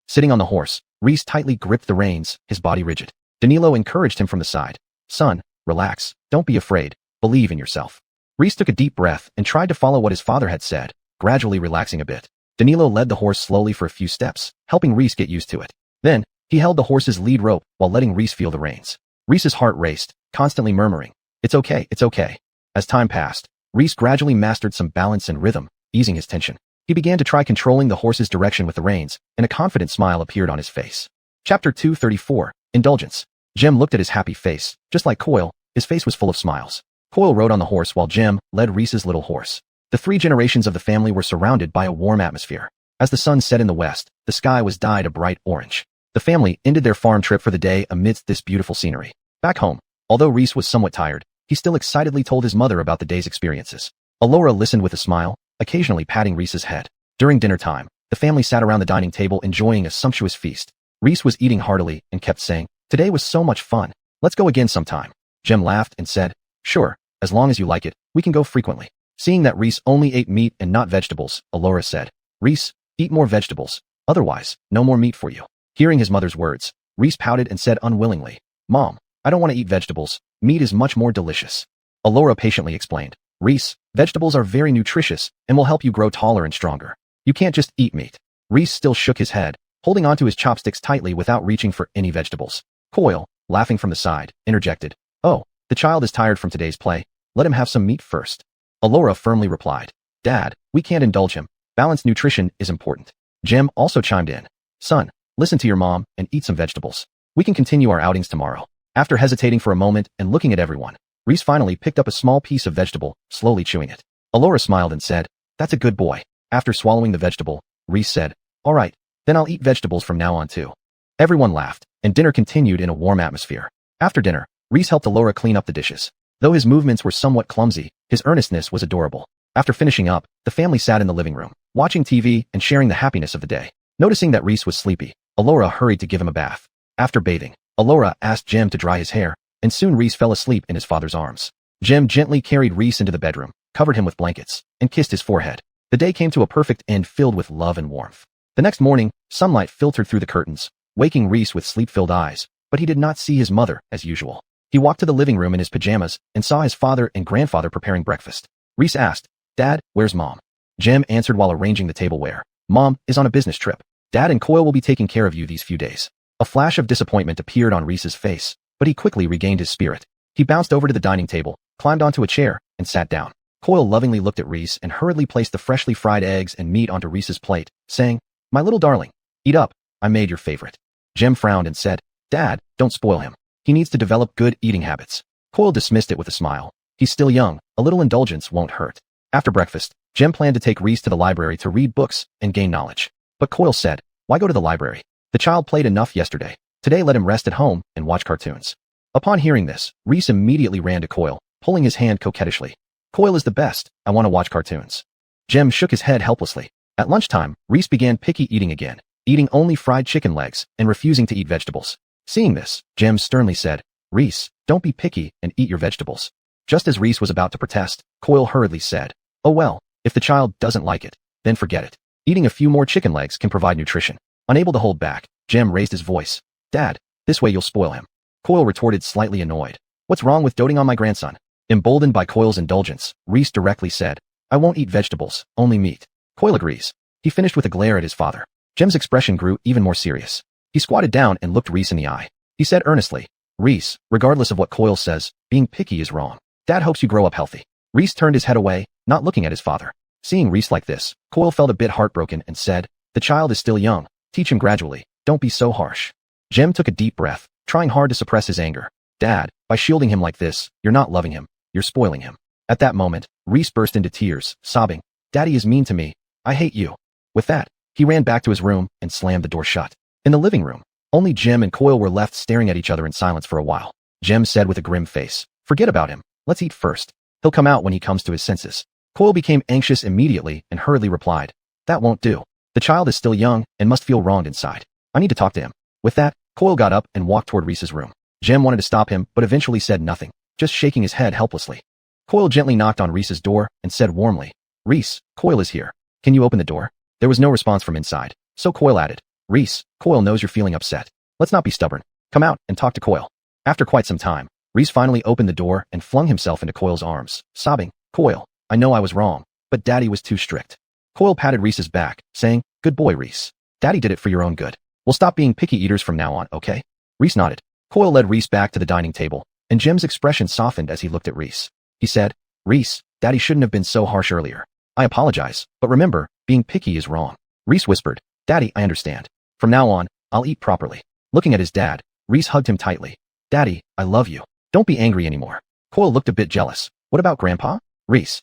Sitting on the horse, Reese tightly gripped the reins, his body rigid. Danilo encouraged him from the side. "Son, relax, don't be afraid, believe in yourself." Reese took a deep breath and tried to follow what his father had said, gradually relaxing a bit. Danilo led the horse slowly for a few steps, helping Reese get used to it. Then, he held the horse's lead rope while letting Reese feel the reins. Reese's heart raced, constantly murmuring, "It's okay, it's okay." As time passed, Reese gradually mastered some balance and rhythm, easing his tension. He began to try controlling the horse's direction with the reins, and a confident smile appeared on his face. Chapter 234, Indulgence. Jem looked at his happy face. Just like Coyle, his face was full of smiles. Coyle rode on the horse while Jem led Reese's little horse. The three generations of the family were surrounded by a warm atmosphere. As the sun set in the west, the sky was dyed a bright orange. The family ended their farm trip for the day amidst this beautiful scenery. Back home, although Reese was somewhat tired, he still excitedly told his mother about the day's experiences. Alora listened with a smile, occasionally patting Reese's head. During dinner time, the family sat around the dining table enjoying a sumptuous feast. Reese was eating heartily and kept saying, "Today was so much fun. Let's go again sometime." Jem laughed and said, "Sure, as long as you like it, we can go frequently." Seeing that Reese only ate meat and not vegetables, Alora said, "Reese, eat more vegetables, otherwise, no more meat for you." Hearing his mother's words, Reese pouted and said unwillingly, "Mom, I don't want to eat vegetables. Meat is much more delicious." Alora patiently explained, "Reese, vegetables are very nutritious and will help you grow taller and stronger. You can't just eat meat." Reese still shook his head, holding onto his chopsticks tightly without reaching for any vegetables. Coyle, laughing from the side, interjected, "Oh, the child is tired from today's play. Let him have some meat first." Alora firmly replied, "Dad, we can't indulge him. Balanced nutrition is important." Jem also chimed in, "Son, listen to your mom and eat some vegetables. We can continue our outings tomorrow." After hesitating for a moment and looking at everyone, Reese finally picked up a small piece of vegetable, slowly chewing it. Alora smiled and said, "That's a good boy." After swallowing the vegetable, Reese said, "All right, then I'll eat vegetables from now on too." Everyone laughed, and dinner continued in a warm atmosphere. After dinner, Reese helped Alora clean up the dishes. Though his movements were somewhat clumsy, his earnestness was adorable. After finishing up, the family sat in the living room, watching TV and sharing the happiness of the day. Noticing that Reese was sleepy, Alora hurried to give him a bath. After bathing, Alora asked Jim to dry his hair, and soon Reese fell asleep in his father's arms. Jim gently carried Reese into the bedroom, covered him with blankets, and kissed his forehead. The day came to a perfect end filled with love and warmth. The next morning, sunlight filtered through the curtains, waking Reese with sleep-filled eyes, but he did not see his mother as usual. He walked to the living room in his pajamas and saw his father and grandfather preparing breakfast. Reese asked, "Dad, where's Mom?" Jim answered while arranging the tableware. "Mom is on a business trip. Dad and Coyle will be taking care of you these few days." A flash of disappointment appeared on Reese's face, but he quickly regained his spirit. He bounced over to the dining table, climbed onto a chair, and sat down. Coyle lovingly looked at Reese and hurriedly placed the freshly fried eggs and meat onto Reese's plate, saying, "My little darling, eat up. I made your favorite." Jim frowned and said, "Dad, don't spoil him. He needs to develop good eating habits." Coyle dismissed it with a smile. "He's still young. A little indulgence won't hurt." After breakfast, Jim planned to take Reese to the library to read books and gain knowledge. But Coyle said, "Why go to the library? The child played enough yesterday. Today let him rest at home and watch cartoons." Upon hearing this, Reese immediately ran to Coyle, pulling his hand coquettishly. "Coyle is the best. I want to watch cartoons." Jim shook his head helplessly. At lunchtime, Reese began picky eating again, eating only fried chicken legs and refusing to eat vegetables. Seeing this, Jim sternly said, "Reese, don't be picky and eat your vegetables." Just as Reese was about to protest, Coyle hurriedly said, "Oh well, if the child doesn't like it, then forget it. Eating a few more chicken legs can provide nutrition." Unable to hold back, Jim raised his voice. "Dad, this way you'll spoil him." Coyle retorted, slightly annoyed. "What's wrong with doting on my grandson?" Emboldened by Coyle's indulgence, Reese directly said, "I won't eat vegetables, only meat." Coyle agrees. He finished with a glare at his father. Jim's expression grew even more serious. He squatted down and looked Reese in the eye. He said earnestly, "Reese, regardless of what Coyle says, being picky is wrong. Dad hopes you grow up healthy." Reese turned his head away, not looking at his father. Seeing Reese like this, Coyle felt a bit heartbroken and said, "The child is still young. Teach him gradually. Don't be so harsh." Jim took a deep breath, trying hard to suppress his anger. "Dad, by shielding him like this, you're not loving him. You're spoiling him." At that moment, Reese burst into tears, sobbing, "Daddy is mean to me. I hate you." With that, he ran back to his room and slammed the door shut. In the living room, only Jim and Coyle were left staring at each other in silence for a while. Jim said with a grim face, "Forget about him. Let's eat first. He'll come out when he comes to his senses." Coyle became anxious immediately and hurriedly replied, "That won't do. The child is still young and must feel wronged inside. I need to talk to him." With that, Coyle got up and walked toward Reese's room. Jim wanted to stop him, but eventually said nothing, just shaking his head helplessly. Coyle gently knocked on Reese's door and said warmly, "Reese, Coyle is here. Can you open the door?" There was no response from inside, so Coyle added, "Reese, Coyle knows you're feeling upset. Let's not be stubborn. Come out and talk to Coyle." After quite some time, Reese finally opened the door and flung himself into Coyle's arms, sobbing, "Coyle, I know I was wrong, but Daddy was too strict." Coyle patted Reese's back, saying, "Good boy, Reese. Daddy did it for your own good. We'll stop being picky eaters from now on, okay?" Reese nodded. Coyle led Reese back to the dining table, and Jim's expression softened as he looked at Reese. He said, "Reese, Daddy shouldn't have been so harsh earlier. I apologize, but remember, being picky is wrong." Reese whispered, "Daddy, I understand. From now on, I'll eat properly." Looking at his dad, Reese hugged him tightly. "Daddy, I love you. Don't be angry anymore." Coyle looked a bit jealous. "What about Grandpa?" Reese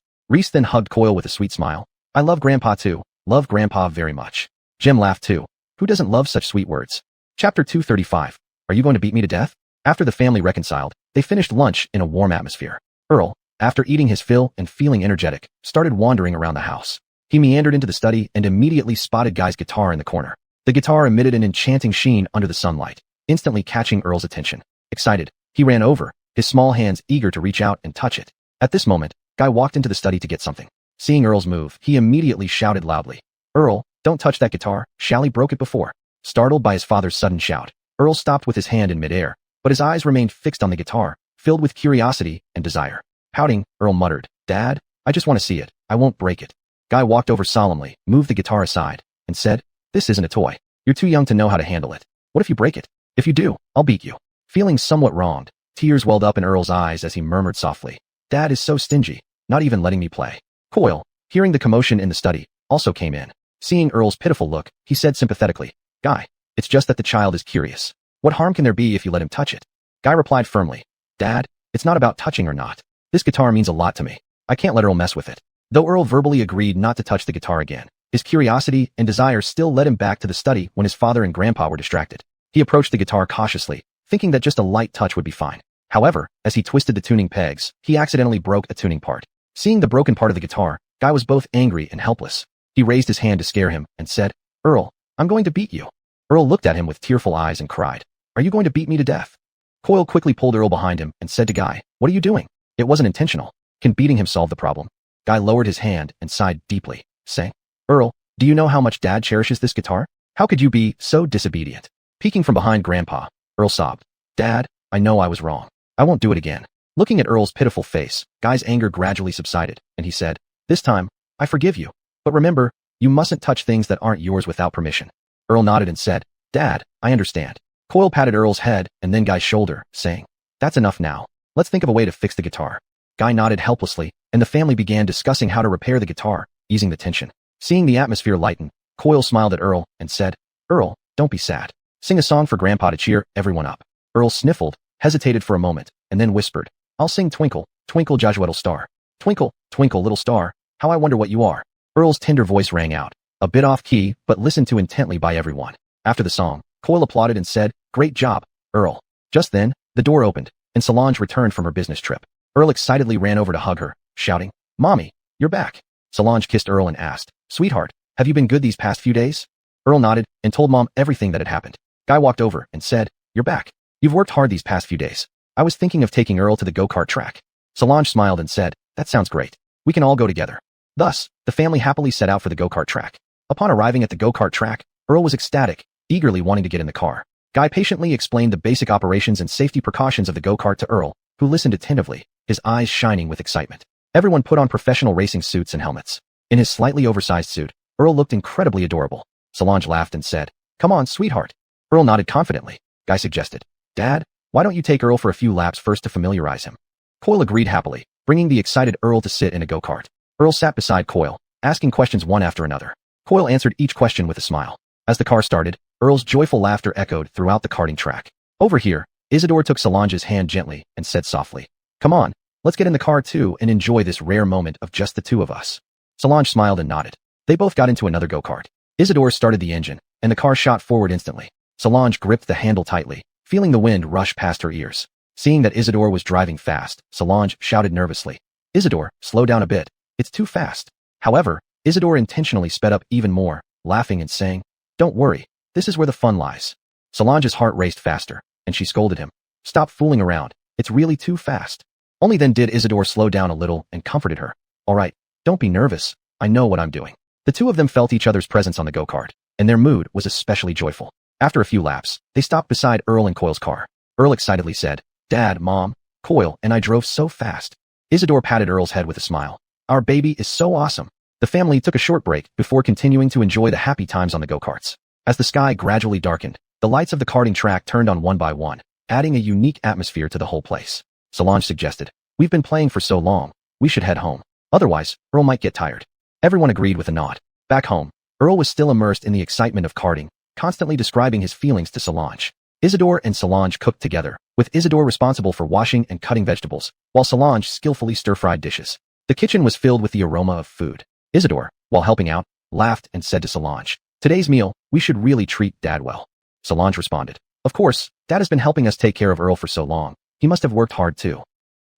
then hugged Coyle with a sweet smile. "I love Grandpa too. Love Grandpa very much." Jim laughed too. Who doesn't love such sweet words? Chapter 235. Are you going to beat me to death? After the family reconciled, they finished lunch in a warm atmosphere. Earl, after eating his fill and feeling energetic, started wandering around the house. He meandered into the study and immediately spotted Guy's guitar in the corner. The guitar emitted an enchanting sheen under the sunlight, instantly catching Earl's attention. Excited, he ran over, his small hands eager to reach out and touch it. At this moment, Guy walked into the study to get something. Seeing Earl's move, he immediately shouted loudly, "Earl, don't touch that guitar, Shally broke it before." Startled by his father's sudden shout, Earl stopped with his hand in midair, but his eyes remained fixed on the guitar, filled with curiosity and desire. Pouting, Earl muttered, "Dad, I just want to see it. I won't break it." Guy walked over solemnly, moved the guitar aside, and said, "This isn't a toy. You're too young to know how to handle it. What if you break it? If you do, I'll beat you." Feeling somewhat wronged, tears welled up in Earl's eyes as he murmured softly, "Dad is so stingy, not even letting me play." Coyle, hearing the commotion in the study, also came in. Seeing Earl's pitiful look, he said sympathetically, "Guy, it's just that the child is curious. What harm can there be if you let him touch it?" Guy replied firmly, "Dad, it's not about touching or not. This guitar means a lot to me. I can't let Earl mess with it." Though Earl verbally agreed not to touch the guitar again, his curiosity and desire still led him back to the study when his father and grandpa were distracted. He approached the guitar cautiously, thinking that just a light touch would be fine. However, as he twisted the tuning pegs, he accidentally broke a tuning part. Seeing the broken part of the guitar, Guy was both angry and helpless. He raised his hand to scare him and said, "Earl, I'm going to beat you." Earl looked at him with tearful eyes and cried, "Are you going to beat me to death?" Coyle quickly pulled Earl behind him and said to Guy, "What are you doing? It wasn't intentional. Can beating him solve the problem?" Guy lowered his hand and sighed deeply, saying, "Earl, do you know how much Dad cherishes this guitar? How could you be so disobedient?" Peeking from behind Grandpa, Earl sobbed, "Dad, I know I was wrong. I won't do it again." Looking at Earl's pitiful face, Guy's anger gradually subsided, and he said, "This time, I forgive you. But remember, you mustn't touch things that aren't yours without permission." Earl nodded and said, "Dad, I understand." Coyle patted Earl's head and then Guy's shoulder, saying, "That's enough now. Let's think of a way to fix the guitar." Guy nodded helplessly, and the family began discussing how to repair the guitar, easing the tension. Seeing the atmosphere lighten, Coyle smiled at Earl and said, "Earl, don't be sad. Sing a song for Grandpa to cheer everyone up." Earl sniffled, hesitated for a moment, and then whispered, "I'll sing Twinkle, Twinkle Joshua Star. Twinkle, twinkle little star, how I wonder what you are." Earl's tender voice rang out, a bit off-key but listened to intently by everyone. After the song, Coyle applauded and said, "Great job, Earl." Just then, the door opened, and Solange returned from her business trip. Earl excitedly ran over to hug her, shouting, "Mommy, you're back." Solange kissed Earl and asked, "Sweetheart, have you been good these past few days?" Earl nodded and told Mom everything that had happened. Guy walked over and said, "You're back. You've worked hard these past few days. I was thinking of taking Earl to the go-kart track." Solange smiled and said, "That sounds great. We can all go together." Thus, the family happily set out for the go-kart track. Upon arriving at the go-kart track, Earl was ecstatic, eagerly wanting to get in the car. Guy patiently explained the basic operations and safety precautions of the go-kart to Earl, who listened attentively, his eyes shining with excitement. Everyone put on professional racing suits and helmets. In his slightly oversized suit, Earl looked incredibly adorable. Solange laughed and said, "Come on, sweetheart." Earl nodded confidently. Guy suggested, "Dad, why don't you take Earl for a few laps first to familiarize him?" Coyle agreed happily, bringing the excited Earl to sit in a go-kart. Earl sat beside Coyle, asking questions one after another. Coyle answered each question with a smile. As the car started, Earl's joyful laughter echoed throughout the karting track. Over here, Isidore took Solange's hand gently and said softly, "Come on, let's get in the car too and enjoy this rare moment of just the two of us." Solange smiled and nodded. They both got into another go-kart. Isidore started the engine, and the car shot forward instantly. Solange gripped the handle tightly, feeling the wind rush past her ears. Seeing that Isidore was driving fast, Solange shouted nervously, "Isidore, slow down a bit. It's too fast." However, Isidore intentionally sped up even more, laughing and saying, "Don't worry, this is where the fun lies." Solange's heart raced faster, and she scolded him, "Stop fooling around. It's really too fast." Only then did Isidore slow down a little and comforted her. "All right, don't be nervous. I know what I'm doing." The two of them felt each other's presence on the go-kart, and their mood was especially joyful. After a few laps, they stopped beside Earl and Coyle's car. Earl excitedly said, "Dad, Mom, Coyle, and I drove so fast." Isidore patted Earl's head with a smile. "Our baby is so awesome." The family took a short break before continuing to enjoy the happy times on the go-karts. As the sky gradually darkened, the lights of the karting track turned on one by one, adding a unique atmosphere to the whole place. Solange suggested, "We've been playing for so long, we should head home. Otherwise, Earl might get tired." Everyone agreed with a nod. Back home, Earl was still immersed in the excitement of karting, constantly describing his feelings to Solange. Isidore and Solange cooked together, with Isidore responsible for washing and cutting vegetables, while Solange skillfully stir-fried dishes. The kitchen was filled with the aroma of food. Isidore, while helping out, laughed and said to Solange, "Today's meal, we should really treat Dad well." Solange responded, "Of course, Dad has been helping us take care of Earl for so long. He must have worked hard too."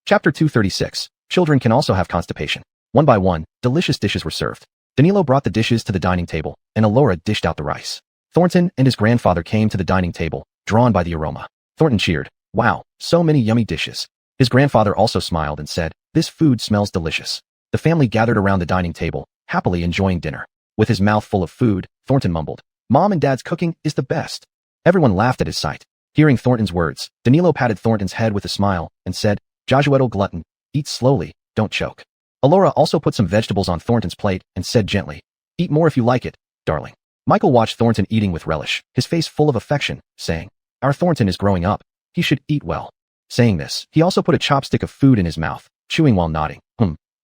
Chapter 236. Children can also have constipation. One by one, delicious dishes were served. Danilo brought the dishes to the dining table, and Alora dished out the rice. Thornton and his grandfather came to the dining table, drawn by the aroma. Thornton cheered, "Wow, so many yummy dishes." His grandfather also smiled and said, "This food smells delicious." The family gathered around the dining table, happily enjoying dinner. With his mouth full of food, Thornton mumbled, "Mom and Dad's cooking is the best." Everyone laughed at his sight. Hearing Thornton's words, Danilo patted Thornton's head with a smile and said, "Joshua glutton, eat slowly, don't choke." Alora also put some vegetables on Thornton's plate and said gently, "Eat more if you like it, darling." Michael watched Thornton eating with relish, his face full of affection, saying, "Our Thornton is growing up. He should eat well." Saying this, he also put a chopstick of food in his mouth, chewing while nodding.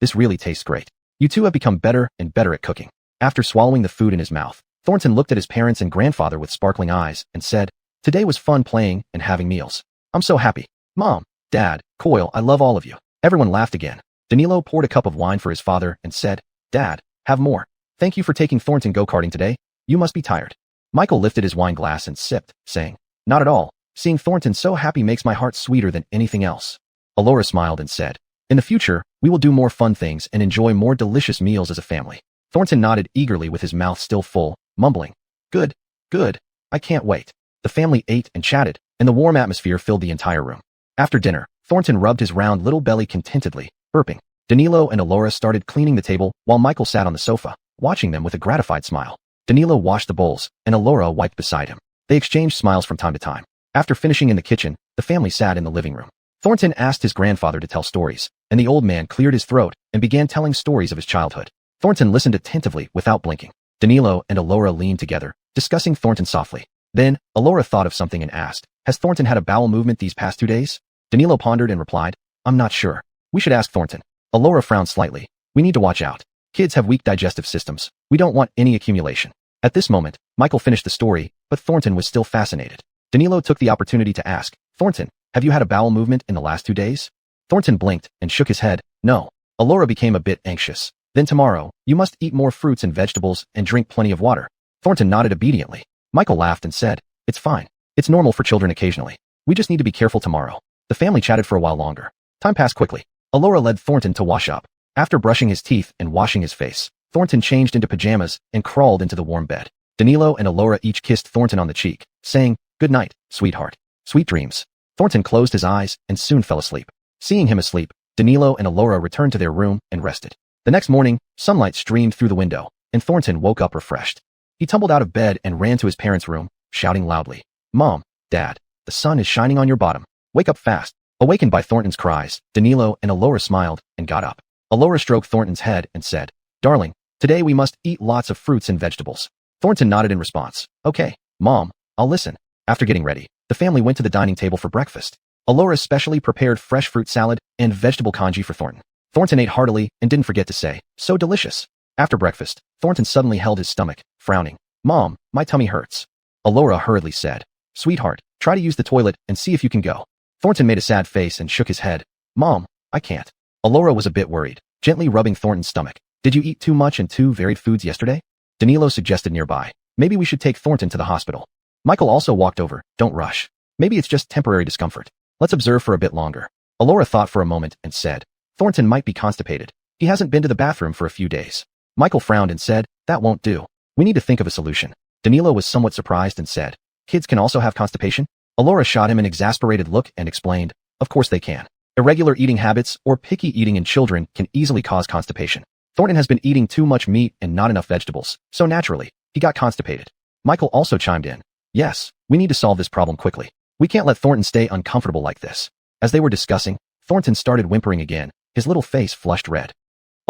This really tastes great. You two have become better and better at cooking." After swallowing the food in his mouth, Thornton looked at his parents and grandfather with sparkling eyes and said, "Today was fun playing and having meals. I'm so happy. Mom, Dad, Coyle, I love all of you." Everyone laughed again. Danilo poured a cup of wine for his father and said, "Dad, have more. Thank you for taking Thornton go-karting today. You must be tired." Michael lifted his wine glass and sipped, saying, Not at all. Seeing Thornton so happy makes my heart sweeter than anything else. Allura smiled and said, in the future, we will do more fun things and enjoy more delicious meals as a family. Thornton nodded eagerly with his mouth still full, mumbling, good, good, I can't wait. The family ate and chatted, and the warm atmosphere filled the entire room. After dinner, Thornton rubbed his round little belly contentedly, burping. Danilo and Allura started cleaning the table while Michael sat on the sofa, watching them with a gratified smile. Danilo washed the bowls, and Allura wiped beside him. They exchanged smiles from time to time. After finishing in the kitchen, the family sat in the living room. Thornton asked his grandfather to tell stories, and the old man cleared his throat and began telling stories of his childhood. Thornton listened attentively without blinking. Danilo and Allura leaned together, discussing Thornton softly. Then, Allura thought of something and asked, has Thornton had a bowel movement these past 2 days? Danilo pondered and replied, I'm not sure. We should ask Thornton. Allura frowned slightly. We need to watch out. Kids have weak digestive systems. We don't want any accumulation. At this moment, Michael finished the story, but Thornton was still fascinated. Danilo took the opportunity to ask, Thornton, have you had a bowel movement in the last 2 days? Thornton blinked and shook his head. No. Allura became a bit anxious. Then tomorrow, you must eat more fruits and vegetables and drink plenty of water. Thornton nodded obediently. Michael laughed and said, it's fine. It's normal for children occasionally. We just need to be careful tomorrow. The family chatted for a while longer. Time passed quickly. Allura led Thornton to wash up. After brushing his teeth and washing his face, Thornton changed into pajamas and crawled into the warm bed. Danilo and Allura each kissed Thornton on the cheek, saying, good night, sweetheart. Sweet dreams. Thornton closed his eyes and soon fell asleep. Seeing him asleep, Danilo and Allura returned to their room and rested. The next morning, sunlight streamed through the window, and Thornton woke up refreshed. He tumbled out of bed and ran to his parents' room, shouting loudly, Mom, Dad, the sun is shining on your bottom. Wake up fast. Awakened by Thornton's cries, Danilo and Allura smiled and got up. Allura stroked Thornton's head and said, darling, today we must eat lots of fruits and vegetables. Thornton nodded in response. Okay, Mom, I'll listen. After getting ready, the family went to the dining table for breakfast. Allura specially prepared fresh fruit salad and vegetable congee for Thornton. Thornton ate heartily and didn't forget to say, so delicious. After breakfast, Thornton suddenly held his stomach, frowning. Mom, my tummy hurts. Allura hurriedly said, sweetheart, try to use the toilet and see if you can go. Thornton made a sad face and shook his head. Mom, I can't. Allura was a bit worried, gently rubbing Thornton's stomach. Did you eat too much and too varied foods yesterday? Danilo suggested nearby. Maybe we should take Thornton to the hospital. Michael also walked over. Don't rush. Maybe it's just temporary discomfort. Let's observe for a bit longer. Allura thought for a moment and said, Thornton might be constipated. He hasn't been to the bathroom for a few days. Michael frowned and said, that won't do. We need to think of a solution. Danilo was somewhat surprised and said, kids can also have constipation? Allura shot him an exasperated look and explained, of course they can. Irregular eating habits or picky eating in children can easily cause constipation. Thornton has been eating too much meat and not enough vegetables, so naturally, he got constipated. Michael also chimed in. Yes, we need to solve this problem quickly. We can't let Thornton stay uncomfortable like this. As they were discussing, Thornton started whimpering again, his little face flushed red.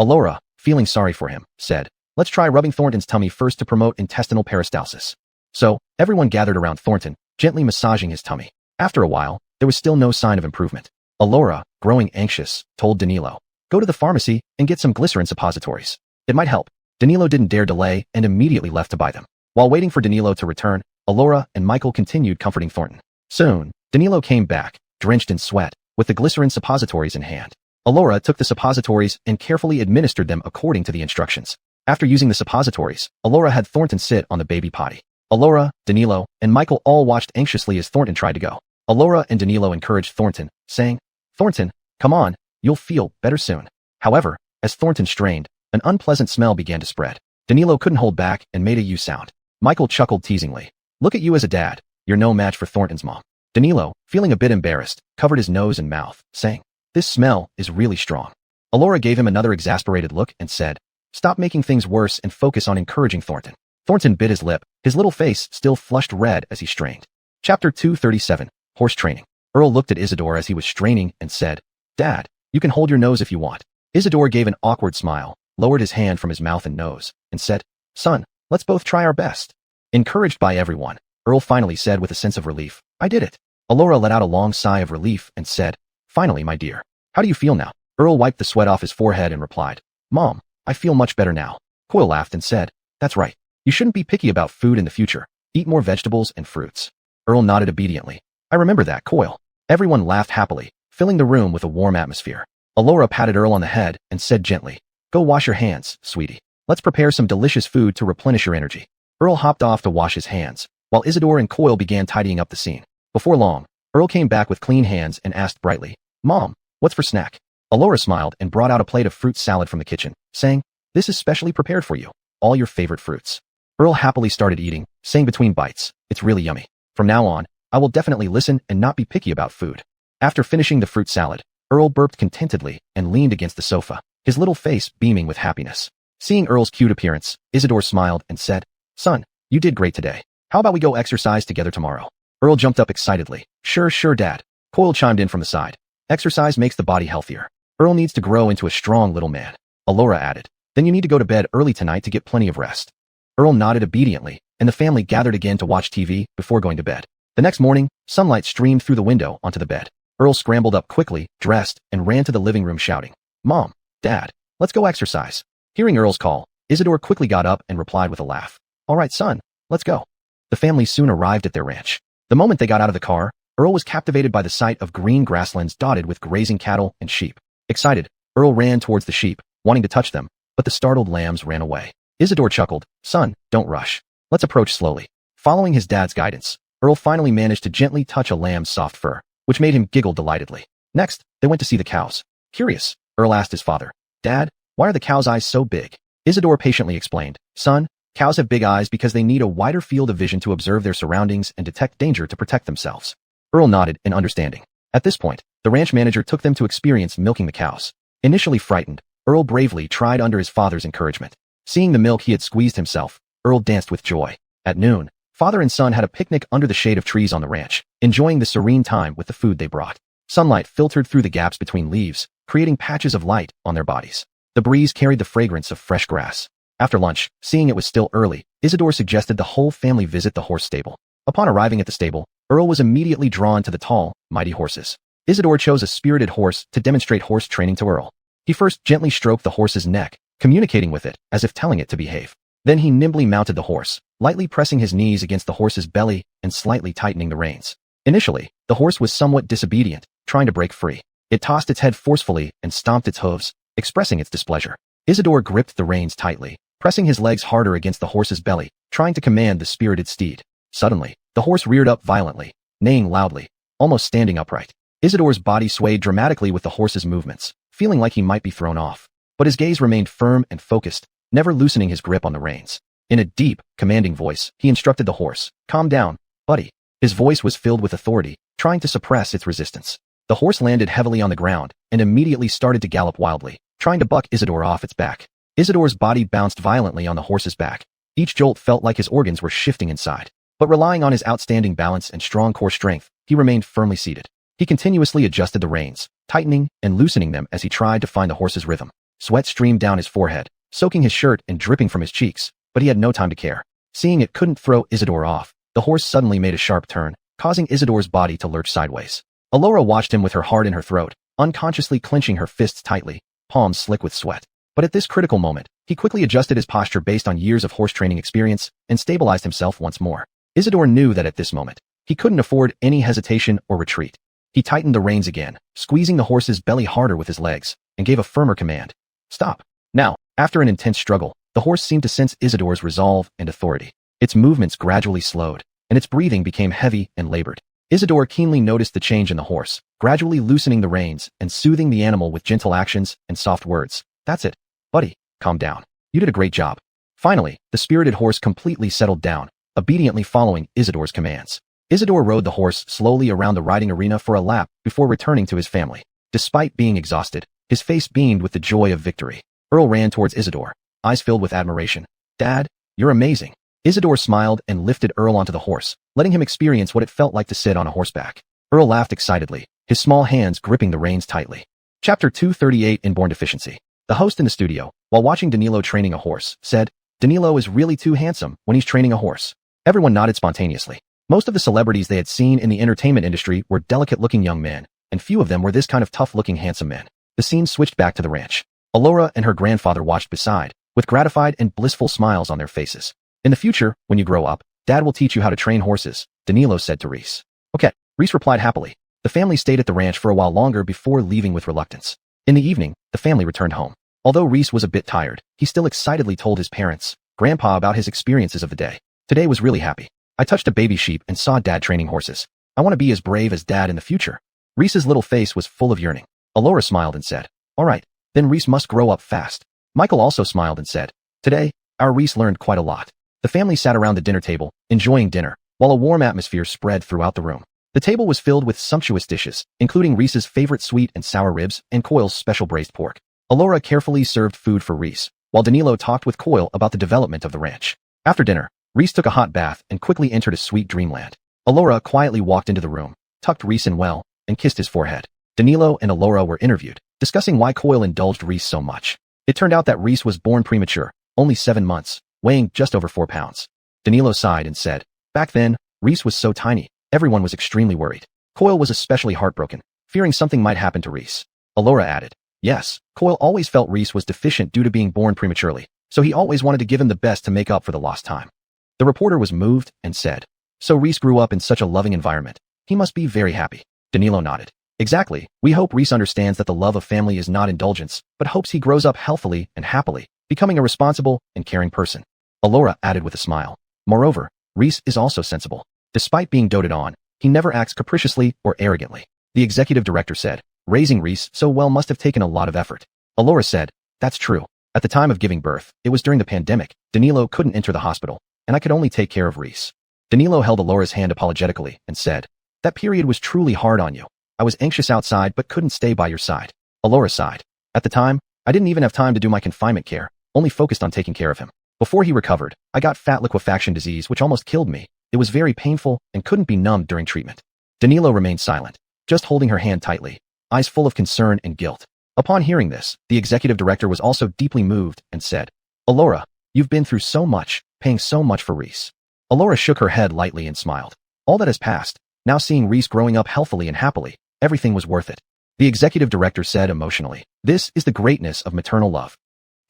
Allura, feeling sorry for him, said, let's try rubbing Thornton's tummy first to promote intestinal peristalsis. So, everyone gathered around Thornton, gently massaging his tummy. After a while, there was still no sign of improvement. Allura, growing anxious, told Danilo, go to the pharmacy and get some glycerin suppositories. It might help. Danilo didn't dare delay and immediately left to buy them. While waiting for Danilo to return, Allura and Michael continued comforting Thornton. Soon, Danilo came back, drenched in sweat, with the glycerin suppositories in hand. Allura took the suppositories and carefully administered them according to the instructions. After using the suppositories, Allura had Thornton sit on the baby potty. Allura, Danilo, and Michael all watched anxiously as Thornton tried to go. Allura and Danilo encouraged Thornton, saying, Thornton, come on, you'll feel better soon. However, as Thornton strained, an unpleasant smell began to spread. Danilo couldn't hold back and made a U sound. Michael chuckled teasingly. Look at you as a dad. You're no match for Thornton's mom. Danilo, feeling a bit embarrassed, covered his nose and mouth, saying, this smell is really strong. Allura gave him another exasperated look and said, stop making things worse and focus on encouraging Thornton. Thornton bit his lip, his little face still flushed red as he strained. Chapter 237, Horse Training. Earl looked at Isidore as he was straining and said, Dad, you can hold your nose if you want. Isidore gave an awkward smile, lowered his hand from his mouth and nose, and said, Son, let's both try our best. Encouraged by everyone, Earl finally said with a sense of relief, I did it. Allura let out a long sigh of relief and said, Finally, my dear. How do you feel now? Earl wiped the sweat off his forehead and replied, Mom, I feel much better now. Coyle laughed and said, That's right. You shouldn't be picky about food in the future. Eat more vegetables and fruits. Earl nodded obediently. I remember that, Coyle. Everyone laughed happily, filling the room with a warm atmosphere. Allura patted Earl on the head and said gently, Go wash your hands, sweetie. Let's prepare some delicious food to replenish your energy. Earl hopped off to wash his hands, while Isidore and Coyle began tidying up the scene. Before long, Earl came back with clean hands and asked brightly, "Mom, what's for snack?" Alora smiled and brought out a plate of fruit salad from the kitchen, saying, "This is specially prepared for you. All your favorite fruits." Earl happily started eating, saying between bites, "It's really yummy. From now on, I will definitely listen and not be picky about food." After finishing the fruit salad, Earl burped contentedly and leaned against the sofa, his little face beaming with happiness. Seeing Earl's cute appearance, Isidore smiled and said, "Son, you did great today. How about we go exercise together tomorrow?" Earl jumped up excitedly. Sure, Dad." Coyle chimed in from the side. "Exercise makes the body healthier. Earl needs to grow into a strong little man." Alora added, "Then you need to go to bed early tonight to get plenty of rest." Earl nodded obediently, and the family gathered again to watch TV before going to bed. The next morning, sunlight streamed through the window onto the bed. Earl scrambled up quickly, dressed, and ran to the living room shouting, "Mom, Dad, let's go exercise." Hearing Earl's call, Isidore quickly got up and replied with a laugh, "All right, son, let's go." The family soon arrived at their ranch. The moment they got out of the car, Earl was captivated by the sight of green grasslands dotted with grazing cattle and sheep. Excited, Earl ran towards the sheep, wanting to touch them, but the startled lambs ran away. Isidore chuckled, "Son, don't rush. Let's approach slowly." Following his dad's guidance, Earl finally managed to gently touch a lamb's soft fur, which made him giggle delightedly. Next, they went to see the cows. Curious, Earl asked his father, "Dad, why are the cows' eyes so big?" Isidore patiently explained, "Son, cows have big eyes because they need a wider field of vision to observe their surroundings and detect danger to protect themselves." Earl nodded in understanding. At this point, the ranch manager took them to experience milking the cows. Initially frightened, Earl bravely tried under his father's encouragement. Seeing the milk he had squeezed himself, Earl danced with joy. At noon, father and son had a picnic under the shade of trees on the ranch, enjoying the serene time with the food they brought. Sunlight filtered through the gaps between leaves, creating patches of light on their bodies. The breeze carried the fragrance of fresh grass. After lunch, seeing it was still early, Isidore suggested the whole family visit the horse stable. Upon arriving at the stable, Earl was immediately drawn to the tall, mighty horses. Isidore chose a spirited horse to demonstrate horse training to Earl. He first gently stroked the horse's neck, communicating with it as if telling it to behave. Then he nimbly mounted the horse, lightly pressing his knees against the horse's belly and slightly tightening the reins. Initially, the horse was somewhat disobedient, trying to break free. It tossed its head forcefully and stomped its hooves, expressing its displeasure. Isidore gripped the reins tightly, pressing his legs harder against the horse's belly, trying to command the spirited steed. Suddenly, the horse reared up violently, neighing loudly, almost standing upright. Isidore's body swayed dramatically with the horse's movements, feeling like he might be thrown off. But his gaze remained firm and focused, never loosening his grip on the reins. In a deep, commanding voice, he instructed the horse, "Calm down, buddy." His voice was filled with authority, trying to suppress its resistance. The horse landed heavily on the ground and immediately started to gallop wildly, trying to buck Isidore off its back. Isidore's body bounced violently on the horse's back. Each jolt felt like his organs were shifting inside. But relying on his outstanding balance and strong core strength, he remained firmly seated. He continuously adjusted the reins, tightening and loosening them as he tried to find the horse's rhythm. Sweat streamed down his forehead, soaking his shirt and dripping from his cheeks, but he had no time to care. Seeing it couldn't throw Isidore off, the horse suddenly made a sharp turn, causing Isidore's body to lurch sideways. Alora watched him with her heart in her throat, unconsciously clenching her fists tightly, palms slick with sweat. But at this critical moment, he quickly adjusted his posture based on years of horse training experience and stabilized himself once more. Isidore knew that at this moment, he couldn't afford any hesitation or retreat. He tightened the reins again, squeezing the horse's belly harder with his legs, and gave a firmer command. "Stop." Now, after an intense struggle, the horse seemed to sense Isidore's resolve and authority. Its movements gradually slowed, and its breathing became heavy and labored. Isidore keenly noticed the change in the horse, gradually loosening the reins and soothing the animal with gentle actions and soft words. "That's it, buddy, calm down. You did a great job." Finally, the spirited horse completely settled down, obediently following Isidore's commands. Isidore rode the horse slowly around the riding arena for a lap before returning to his family. Despite being exhausted, his face beamed with the joy of victory. Earl ran towards Isidore, eyes filled with admiration. "Dad, you're amazing." Isidore smiled and lifted Earl onto the horse, letting him experience what it felt like to sit on a horseback. Earl laughed excitedly, his small hands gripping the reins tightly. Chapter 238 Inborn Deficiency. The host in the studio, while watching Danilo training a horse, said, "Danilo is really too handsome when he's training a horse." Everyone nodded spontaneously. Most of the celebrities they had seen in the entertainment industry were delicate-looking young men, and few of them were this kind of tough-looking handsome men. The scene switched back to the ranch. Alora and her grandfather watched beside, with gratified and blissful smiles on their faces. "In the future, when you grow up, Dad will teach you how to train horses," Danilo said to Reese. "Okay," Reese replied happily. The family stayed at the ranch for a while longer before leaving with reluctance. In the evening, the family returned home. Although Reese was a bit tired, he still excitedly told his parents, Grandpa, about his experiences of the day. Today was really happy. I touched a baby sheep and saw Dad training horses. I want to be as brave as Dad in the future. Reese's little face was full of yearning. Alora smiled and said, all right, then Reese must grow up fast. Michael also smiled and said, today, our Reese learned quite a lot. The family sat around the dinner table, enjoying dinner, while a warm atmosphere spread throughout the room. The table was filled with sumptuous dishes, including Reese's favorite sweet and sour ribs and Coyle's special braised pork. Alora carefully served food for Reese, while Danilo talked with Coyle about the development of the ranch. After dinner, Reese took a hot bath and quickly entered a sweet dreamland. Alora quietly walked into the room, tucked Reese in well, and kissed his forehead. Danilo and Alora were interviewed, discussing why Coyle indulged Reese so much. It turned out that Reese was born premature, only 7 months, weighing just over 4 pounds. Danilo sighed and said, back then, Reese was so tiny, everyone was extremely worried. Coyle was especially heartbroken, fearing something might happen to Reese. Alora added, yes, Coyle always felt Reese was deficient due to being born prematurely, so he always wanted to give him the best to make up for the lost time. The reporter was moved and said, so Reese grew up in such a loving environment. He must be very happy. Danilo nodded. Exactly. We hope Reese understands that the love of family is not indulgence, but hopes he grows up healthily and happily, becoming a responsible and caring person. Alora added with a smile. Moreover, Reese is also sensible. Despite being doted on, he never acts capriciously or arrogantly. The executive director said, raising Reese so well must have taken a lot of effort. Alora said, that's true. At the time of giving birth, it was during the pandemic. Danilo couldn't enter the hospital, and I could only take care of Reese. Danilo held Alora's hand apologetically and said, that period was truly hard on you. I was anxious outside but couldn't stay by your side. Alora sighed. At the time, I didn't even have time to do my confinement care, only focused on taking care of him. Before he recovered, I got fat liquefaction disease which almost killed me. It was very painful and couldn't be numbed during treatment. Danilo remained silent, just holding her hand tightly, eyes full of concern and guilt. Upon hearing this, the executive director was also deeply moved and said, Alora, you've been through so much, paying so much for Reese. Alora shook her head lightly and smiled. All that has passed, now seeing Reese growing up healthily and happily, everything was worth it. The executive director said emotionally, this is the greatness of maternal love.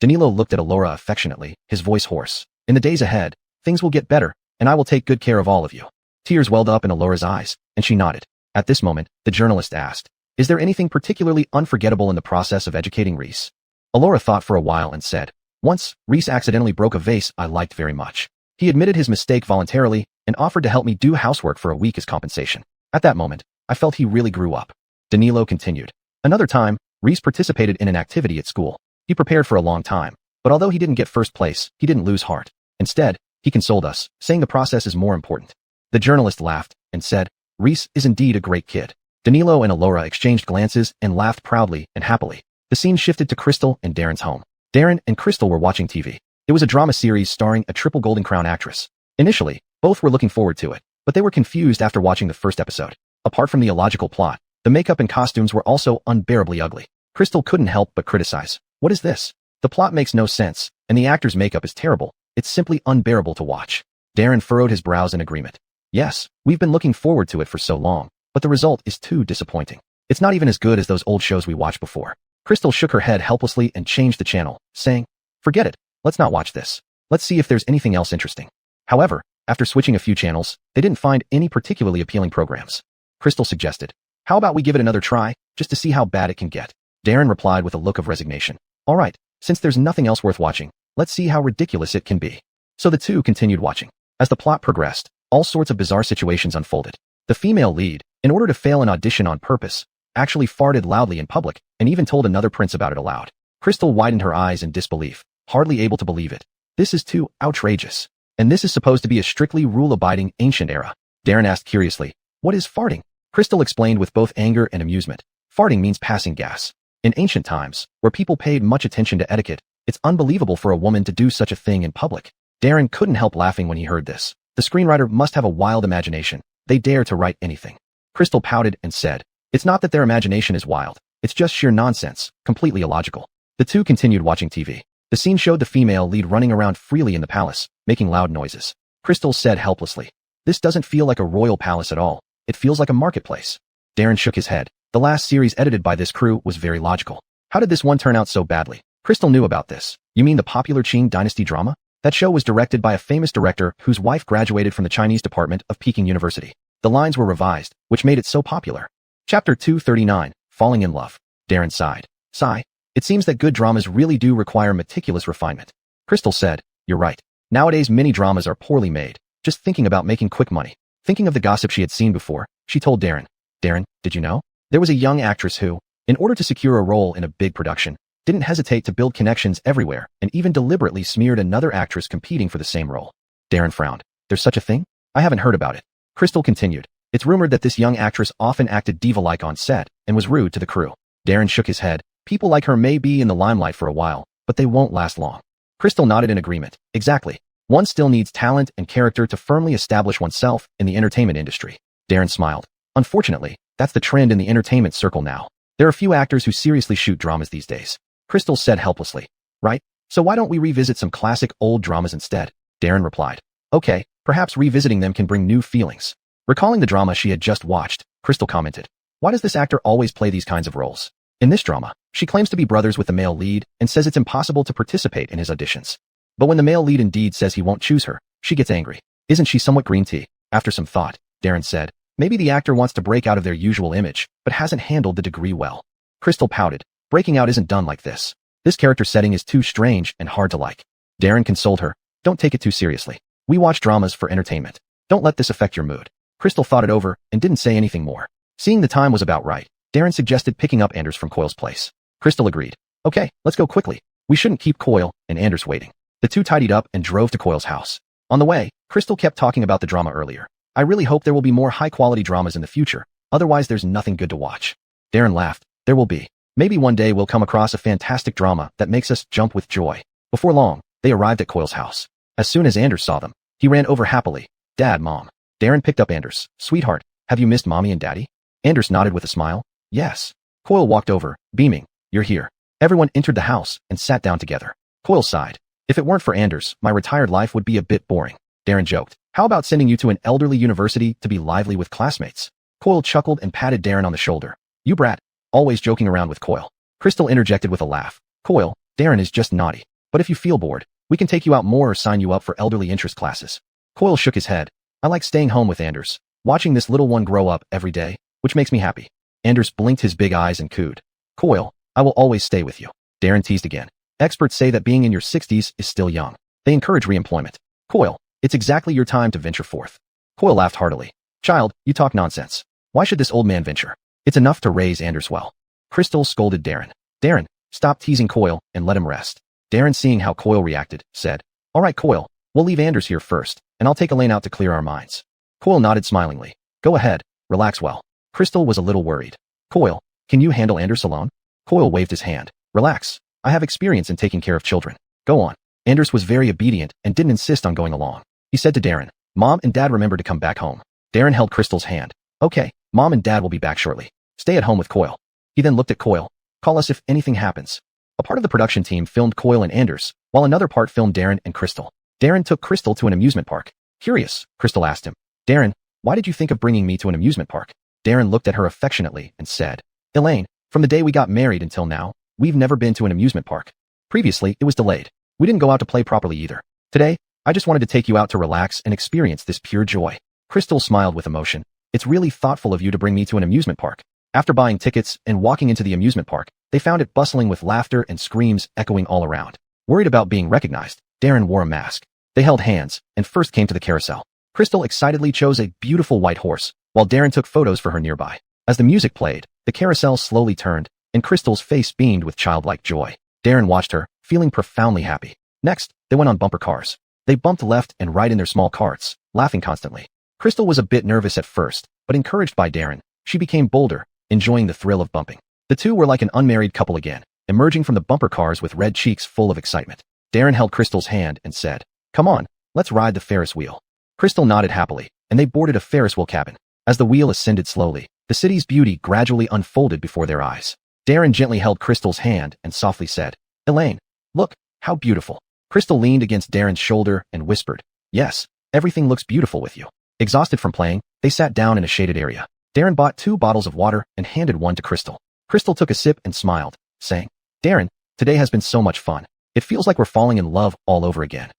Danilo looked at Alora affectionately, his voice hoarse. In the days ahead, things will get better, and I will take good care of all of you. Tears welled up in Alora's eyes, and she nodded. At this moment, the journalist asked, is there anything particularly unforgettable in the process of educating Reese? Alora thought for a while and said, once, Reese accidentally broke a vase I liked very much. He admitted his mistake voluntarily and offered to help me do housework for a week as compensation. At that moment, I felt he really grew up. Danilo continued. Another time, Reese participated in an activity at school. He prepared for a long time, but although he didn't get first place, he didn't lose heart. Instead, he consoled us, saying the process is more important. The journalist laughed and said, Reese is indeed a great kid. Danilo and Alora exchanged glances and laughed proudly and happily. The scene shifted to Crystal and Darren's home. Darren and Crystal were watching TV. It was a drama series starring a triple Golden Crown actress. Initially, both were looking forward to it, but they were confused after watching the first episode. Apart from the illogical plot, the makeup and costumes were also unbearably ugly. Crystal couldn't help but criticize. What is this? The plot makes no sense, and the actor's makeup is terrible. It's simply unbearable to watch. Darren furrowed his brows in agreement. Yes, we've been looking forward to it for so long, but the result is too disappointing. It's not even as good as those old shows we watched before. Crystal shook her head helplessly and changed the channel, saying, forget it. Let's not watch this. Let's see if there's anything else interesting. However, after switching a few channels, they didn't find any particularly appealing programs. Crystal suggested, how about we give it another try, just to see how bad it can get? Darren replied with a look of resignation. All right, since there's nothing else worth watching, let's see how ridiculous it can be. So the two continued watching. As the plot progressed, all sorts of bizarre situations unfolded. The female lead, in order to fail an audition on purpose, actually farted loudly in public and even told another prince about it aloud. Crystal widened her eyes in disbelief, hardly able to believe it. This is too outrageous. And this is supposed to be a strictly rule-abiding ancient era. Darren asked curiously, what is farting? Crystal explained with both anger and amusement. Farting means passing gas. In ancient times, where people paid much attention to etiquette, it's unbelievable for a woman to do such a thing in public. Darren couldn't help laughing when he heard this. The screenwriter must have a wild imagination. They dare to write anything. Crystal pouted and said, it's not that their imagination is wild. It's just sheer nonsense, completely illogical. The two continued watching TV. The scene showed the female lead running around freely in the palace, making loud noises. Crystal said helplessly, this doesn't feel like a royal palace at all. It feels like a marketplace. Darren shook his head. The last series edited by this crew was very logical. How did this one turn out so badly? Crystal knew about this. You mean the popular Qing dynasty drama? That show was directed by a famous director whose wife graduated from the Chinese department of Peking University. The lines were revised, which made it so popular. Chapter 239, Falling in Love. Darren sighed. Sigh. It seems that good dramas really do require meticulous refinement. Crystal said, you're right. Nowadays many dramas are poorly made. just thinking about making quick money. Thinking of the gossip she had seen before, she told Darren, "Darren, did you know? There was a young actress who, in order to secure a role in a big production, didn't hesitate to build connections everywhere and even deliberately smeared another actress competing for the same role." Darren frowned. "There's such a thing? I haven't heard about it." Crystal continued, "It's rumored that this young actress often acted diva-like on set and was rude to the crew." Darren shook his head. "People like her may be in the limelight for a while, but they won't last long." Crystal nodded in agreement. "Exactly. One still needs talent and character to firmly establish oneself in the entertainment industry." Darren smiled. "Unfortunately, that's the trend in the entertainment circle now. There are few actors who seriously shoot dramas these days." Crystal said helplessly. "Right? So why don't we revisit some classic old dramas instead?" Darren replied. "Okay, perhaps revisiting them can bring new feelings." Recalling the drama she had just watched, Crystal commented, "Why does this actor always play these kinds of roles? In this drama, she claims to be brothers with the male lead and says it's impossible to participate in his auditions. But when the male lead indeed says he won't choose her, she gets angry. Isn't she somewhat green tea?" After some thought, Darren said, "Maybe the actor wants to break out of their usual image, but hasn't handled the degree well." Crystal pouted. "Breaking out isn't done like this. This character setting is too strange and hard to like." Darren consoled her. "Don't take it too seriously. We watch dramas for entertainment. Don't let this affect your mood." Crystal thought it over and didn't say anything more. Seeing the time was about right, Darren suggested picking up Anders from Coyle's place. Crystal agreed. "Okay, let's go quickly. We shouldn't keep Coyle and Anders waiting." The two tidied up and drove to Coyle's house. On the way, Crystal kept talking about the drama earlier. "I really hope there will be more high-quality dramas in the future, otherwise there's nothing good to watch." Darren laughed. "There will be. Maybe one day we'll come across a fantastic drama that makes us jump with joy." Before long, they arrived at Coyle's house. As soon as Anders saw them, he ran over happily. "Dad, Mom." Darren picked up Anders. "Sweetheart, have you missed Mommy and Daddy?" Anders nodded with a smile. "Yes." Coyle walked over, beaming. "You're here." Everyone entered the house and sat down together. Coyle sighed. "If it weren't for Anders, my retired life would be a bit boring." Darren joked. "How about sending you to an elderly university to be lively with classmates?" Coyle chuckled and patted Darren on the shoulder. "You brat." Always joking around with Coyle. Crystal interjected with a laugh. "Coyle, Darren is just naughty. But if you feel bored, we can take you out more or sign you up for elderly interest classes." Coyle shook his head. "I like staying home with Anders, watching this little one grow up every day, which makes me happy." Anders blinked his big eyes and cooed. "Coyle, I will always stay with you." Darren teased again. "Experts say that being in your 60s is still young. They encourage reemployment." "Coyle, it's exactly your time to venture forth." Coyle laughed heartily. "Child, you talk nonsense. Why should this old man venture? It's enough to raise Anders well." Crystal scolded Darren. "Darren, stop teasing Coyle and let him rest." Darren, seeing how Coyle reacted, said, "All right, Coyle, we'll leave Anders here first, and I'll take Elaine out to clear our minds." Coyle nodded smilingly. "Go ahead, relax well." Crystal was a little worried. "Coyle, can you handle Anders alone?" Coyle waved his hand. "Relax. I have experience in taking care of children. Go on." Anders was very obedient and didn't insist on going along. He said to Darren, "Mom and Dad remember to come back home." Darren held Crystal's hand. "Okay, Mom and Dad will be back shortly. Stay at home with Coyle." He then looked at Coyle. "Call us if anything happens." A part of the production team filmed Coyle and Anders, while another part filmed Darren and Crystal. Darren took Crystal to an amusement park. "Curious," Crystal asked him. "Darren, why did you think of bringing me to an amusement park?" Darren looked at her affectionately and said, "Elaine, from the day we got married until now, we've never been to an amusement park. Previously, it was delayed. We didn't go out to play properly either. Today, I just wanted to take you out to relax and experience this pure joy." Crystal smiled with emotion. "It's really thoughtful of you to bring me to an amusement park." After buying tickets and walking into the amusement park, they found it bustling with laughter and screams echoing all around. Worried about being recognized, Darren wore a mask. They held hands and first came to the carousel. Crystal excitedly chose a beautiful white horse, while Darren took photos for her nearby. As the music played, the carousel slowly turned, and Crystal's face beamed with childlike joy. Darren watched her, feeling profoundly happy. Next, they went on bumper cars. They bumped left and right in their small carts, laughing constantly. Crystal was a bit nervous at first, but encouraged by Darren, she became bolder, enjoying the thrill of bumping. The two were like an unmarried couple again, emerging from the bumper cars with red cheeks full of excitement. Darren held Crystal's hand and said, "Come on, let's ride the Ferris wheel." Crystal nodded happily, and they boarded a Ferris wheel cabin. As the wheel ascended slowly, the city's beauty gradually unfolded before their eyes. Darren gently held Crystal's hand and softly said, "Elaine, look, how beautiful." Crystal leaned against Darren's shoulder and whispered, "Yes, everything looks beautiful with you." Exhausted from playing, they sat down in a shaded area. Darren bought 2 bottles of water and handed one to Crystal. Crystal took a sip and smiled, saying, "Darren, today has been so much fun. It feels like we're falling in love all over again."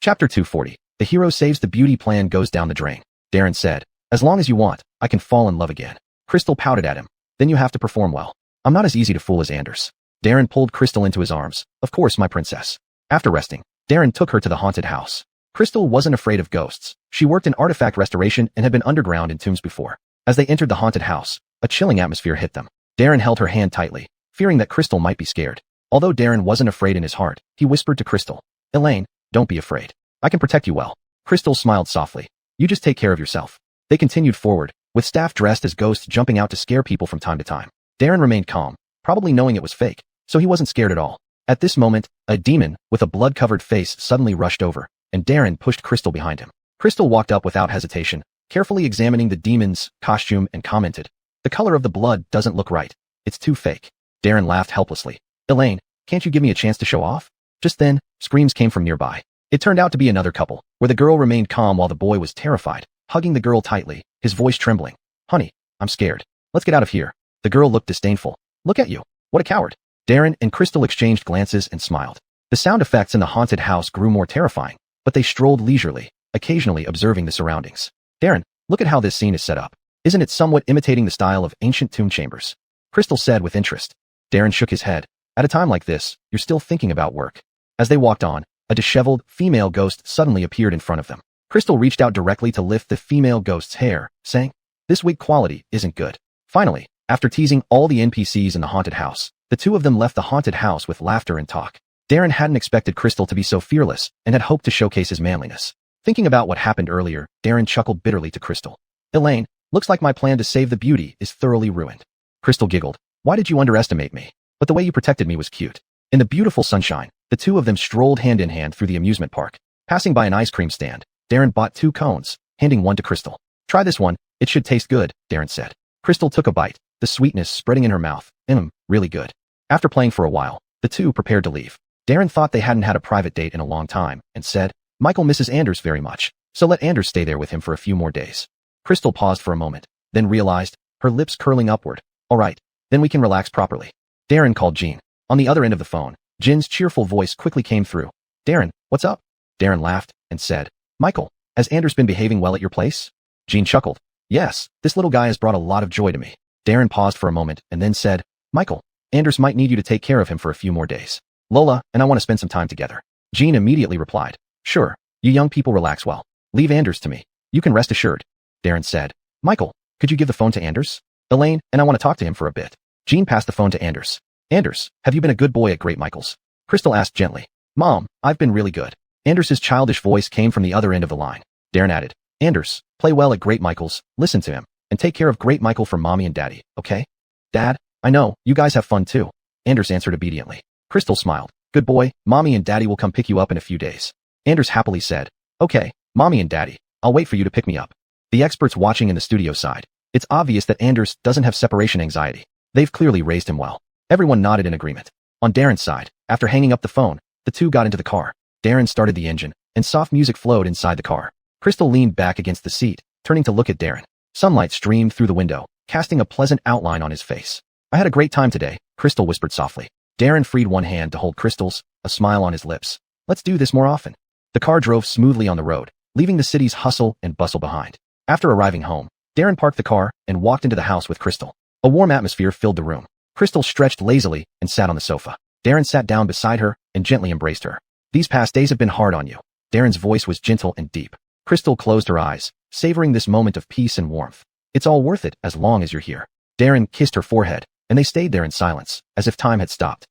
Chapter 240. The hero saves the beauty plan goes down the drain. Darren said, "As long as you want, I can fall in love again." Crystal pouted at him. "Then you have to perform well. I'm not as easy to fool as Anders." Darren pulled Crystal into his arms. "Of course, my princess." After resting, Darren took her to the haunted house. Crystal wasn't afraid of ghosts. She worked in artifact restoration and had been underground in tombs before. As they entered the haunted house, a chilling atmosphere hit them. Darren held her hand tightly, fearing that Crystal might be scared. Although Darren wasn't afraid in his heart, he whispered to Crystal, "Elaine, don't be afraid. I can protect you well." Crystal smiled softly. "You just take care of yourself." They continued forward, with staff dressed as ghosts jumping out to scare people from time to time. Darren remained calm, probably knowing it was fake, so he wasn't scared at all. At this moment, a demon with a blood-covered face suddenly rushed over, and Darren pushed Crystal behind him. Crystal walked up without hesitation, carefully examining the demon's costume and commented, "The color of the blood doesn't look right. It's too fake." Darren laughed helplessly. "Elaine, can't you give me a chance to show off?" Just then, screams came from nearby. It turned out to be another couple, where the girl remained calm while the boy was terrified, hugging the girl tightly, his voice trembling. "Honey, I'm scared. Let's get out of here." The girl looked disdainful. "Look at you. What a coward." Darren and Crystal exchanged glances and smiled. The sound effects in the haunted house grew more terrifying, but they strolled leisurely, occasionally observing the surroundings. "Darren, look at how this scene is set up. Isn't it somewhat imitating the style of ancient tomb chambers?" Crystal said with interest. Darren shook his head. "At a time like this, you're still thinking about work." As they walked on, a disheveled, female ghost suddenly appeared in front of them. Crystal reached out directly to lift the female ghost's hair, saying, "This wig quality isn't good." Finally, after teasing all the NPCs in the haunted house, the two of them left the haunted house with laughter and talk. Darren hadn't expected Crystal to be so fearless and had hoped to showcase his manliness. Thinking about what happened earlier, Darren chuckled bitterly to Crystal. "Elaine, looks like my plan to save the beauty is thoroughly ruined." Crystal giggled. "Why did you underestimate me? But the way you protected me was cute." In the beautiful sunshine, the two of them strolled hand in hand through the amusement park. Passing by an ice cream stand, Darren bought 2 cones, handing one to Crystal. "Try this one, it should taste good," Darren said. Crystal took a bite, the sweetness spreading in her mouth. Really good." After playing for a while, the two prepared to leave. Darren thought they hadn't had a private date in a long time, and said, "Michael misses Anders very much, so let Anders stay there with him for a few more days." Crystal paused for a moment, then realized, her lips curling upward, "All right, then we can relax properly." Darren called Jean. On the other end of the phone, Jin's cheerful voice quickly came through. "Darren, what's up?" Darren laughed and said, "Michael, has Anders been behaving well at your place?" Jean chuckled. "Yes, this little guy has brought a lot of joy to me." Darren paused for a moment and then said, "Michael, Anders might need you to take care of him for a few more days. Lola and I want to spend some time together." Jean immediately replied, "Sure, you young people relax well. Leave Anders to me. You can rest assured." Darren said, "Michael, could you give the phone to Anders? Elaine and I want to talk to him for a bit." Jean passed the phone to Anders. "Anders, have you been a good boy at Great Michael's?" Crystal asked gently. "Mom, I've been really good." Anders's childish voice came from the other end of the line. Darren added, "Anders, play well at Great Michael's, listen to him, and take care of Great Michael for Mommy and Daddy, okay?" "Dad, I know, you guys have fun too." Anders answered obediently. Crystal smiled. "Good boy, Mommy and Daddy will come pick you up in a few days." Anders happily said, "Okay, Mommy and Daddy, I'll wait for you to pick me up." The experts watching in the studio sighed. It's obvious that Anders doesn't have separation anxiety. They've clearly raised him well. Everyone nodded in agreement. On Darren's side, after hanging up the phone, the two got into the car. Darren started the engine, and soft music flowed inside the car. Crystal leaned back against the seat, turning to look at Darren. Sunlight streamed through the window, casting a pleasant outline on his face. "I had a great time today," Crystal whispered softly. Darren freed one hand to hold Crystal's, a smile on his lips. "Let's do this more often." The car drove smoothly on the road, leaving the city's hustle and bustle behind. After arriving home, Darren parked the car and walked into the house with Crystal. A warm atmosphere filled the room. Crystal stretched lazily and sat on the sofa. Darren sat down beside her and gently embraced her. "These past days have been hard on you." Darren's voice was gentle and deep. Crystal closed her eyes, savoring this moment of peace and warmth. "It's all worth it as long as you're here." Darren kissed her forehead, and they stayed there in silence, as if time had stopped.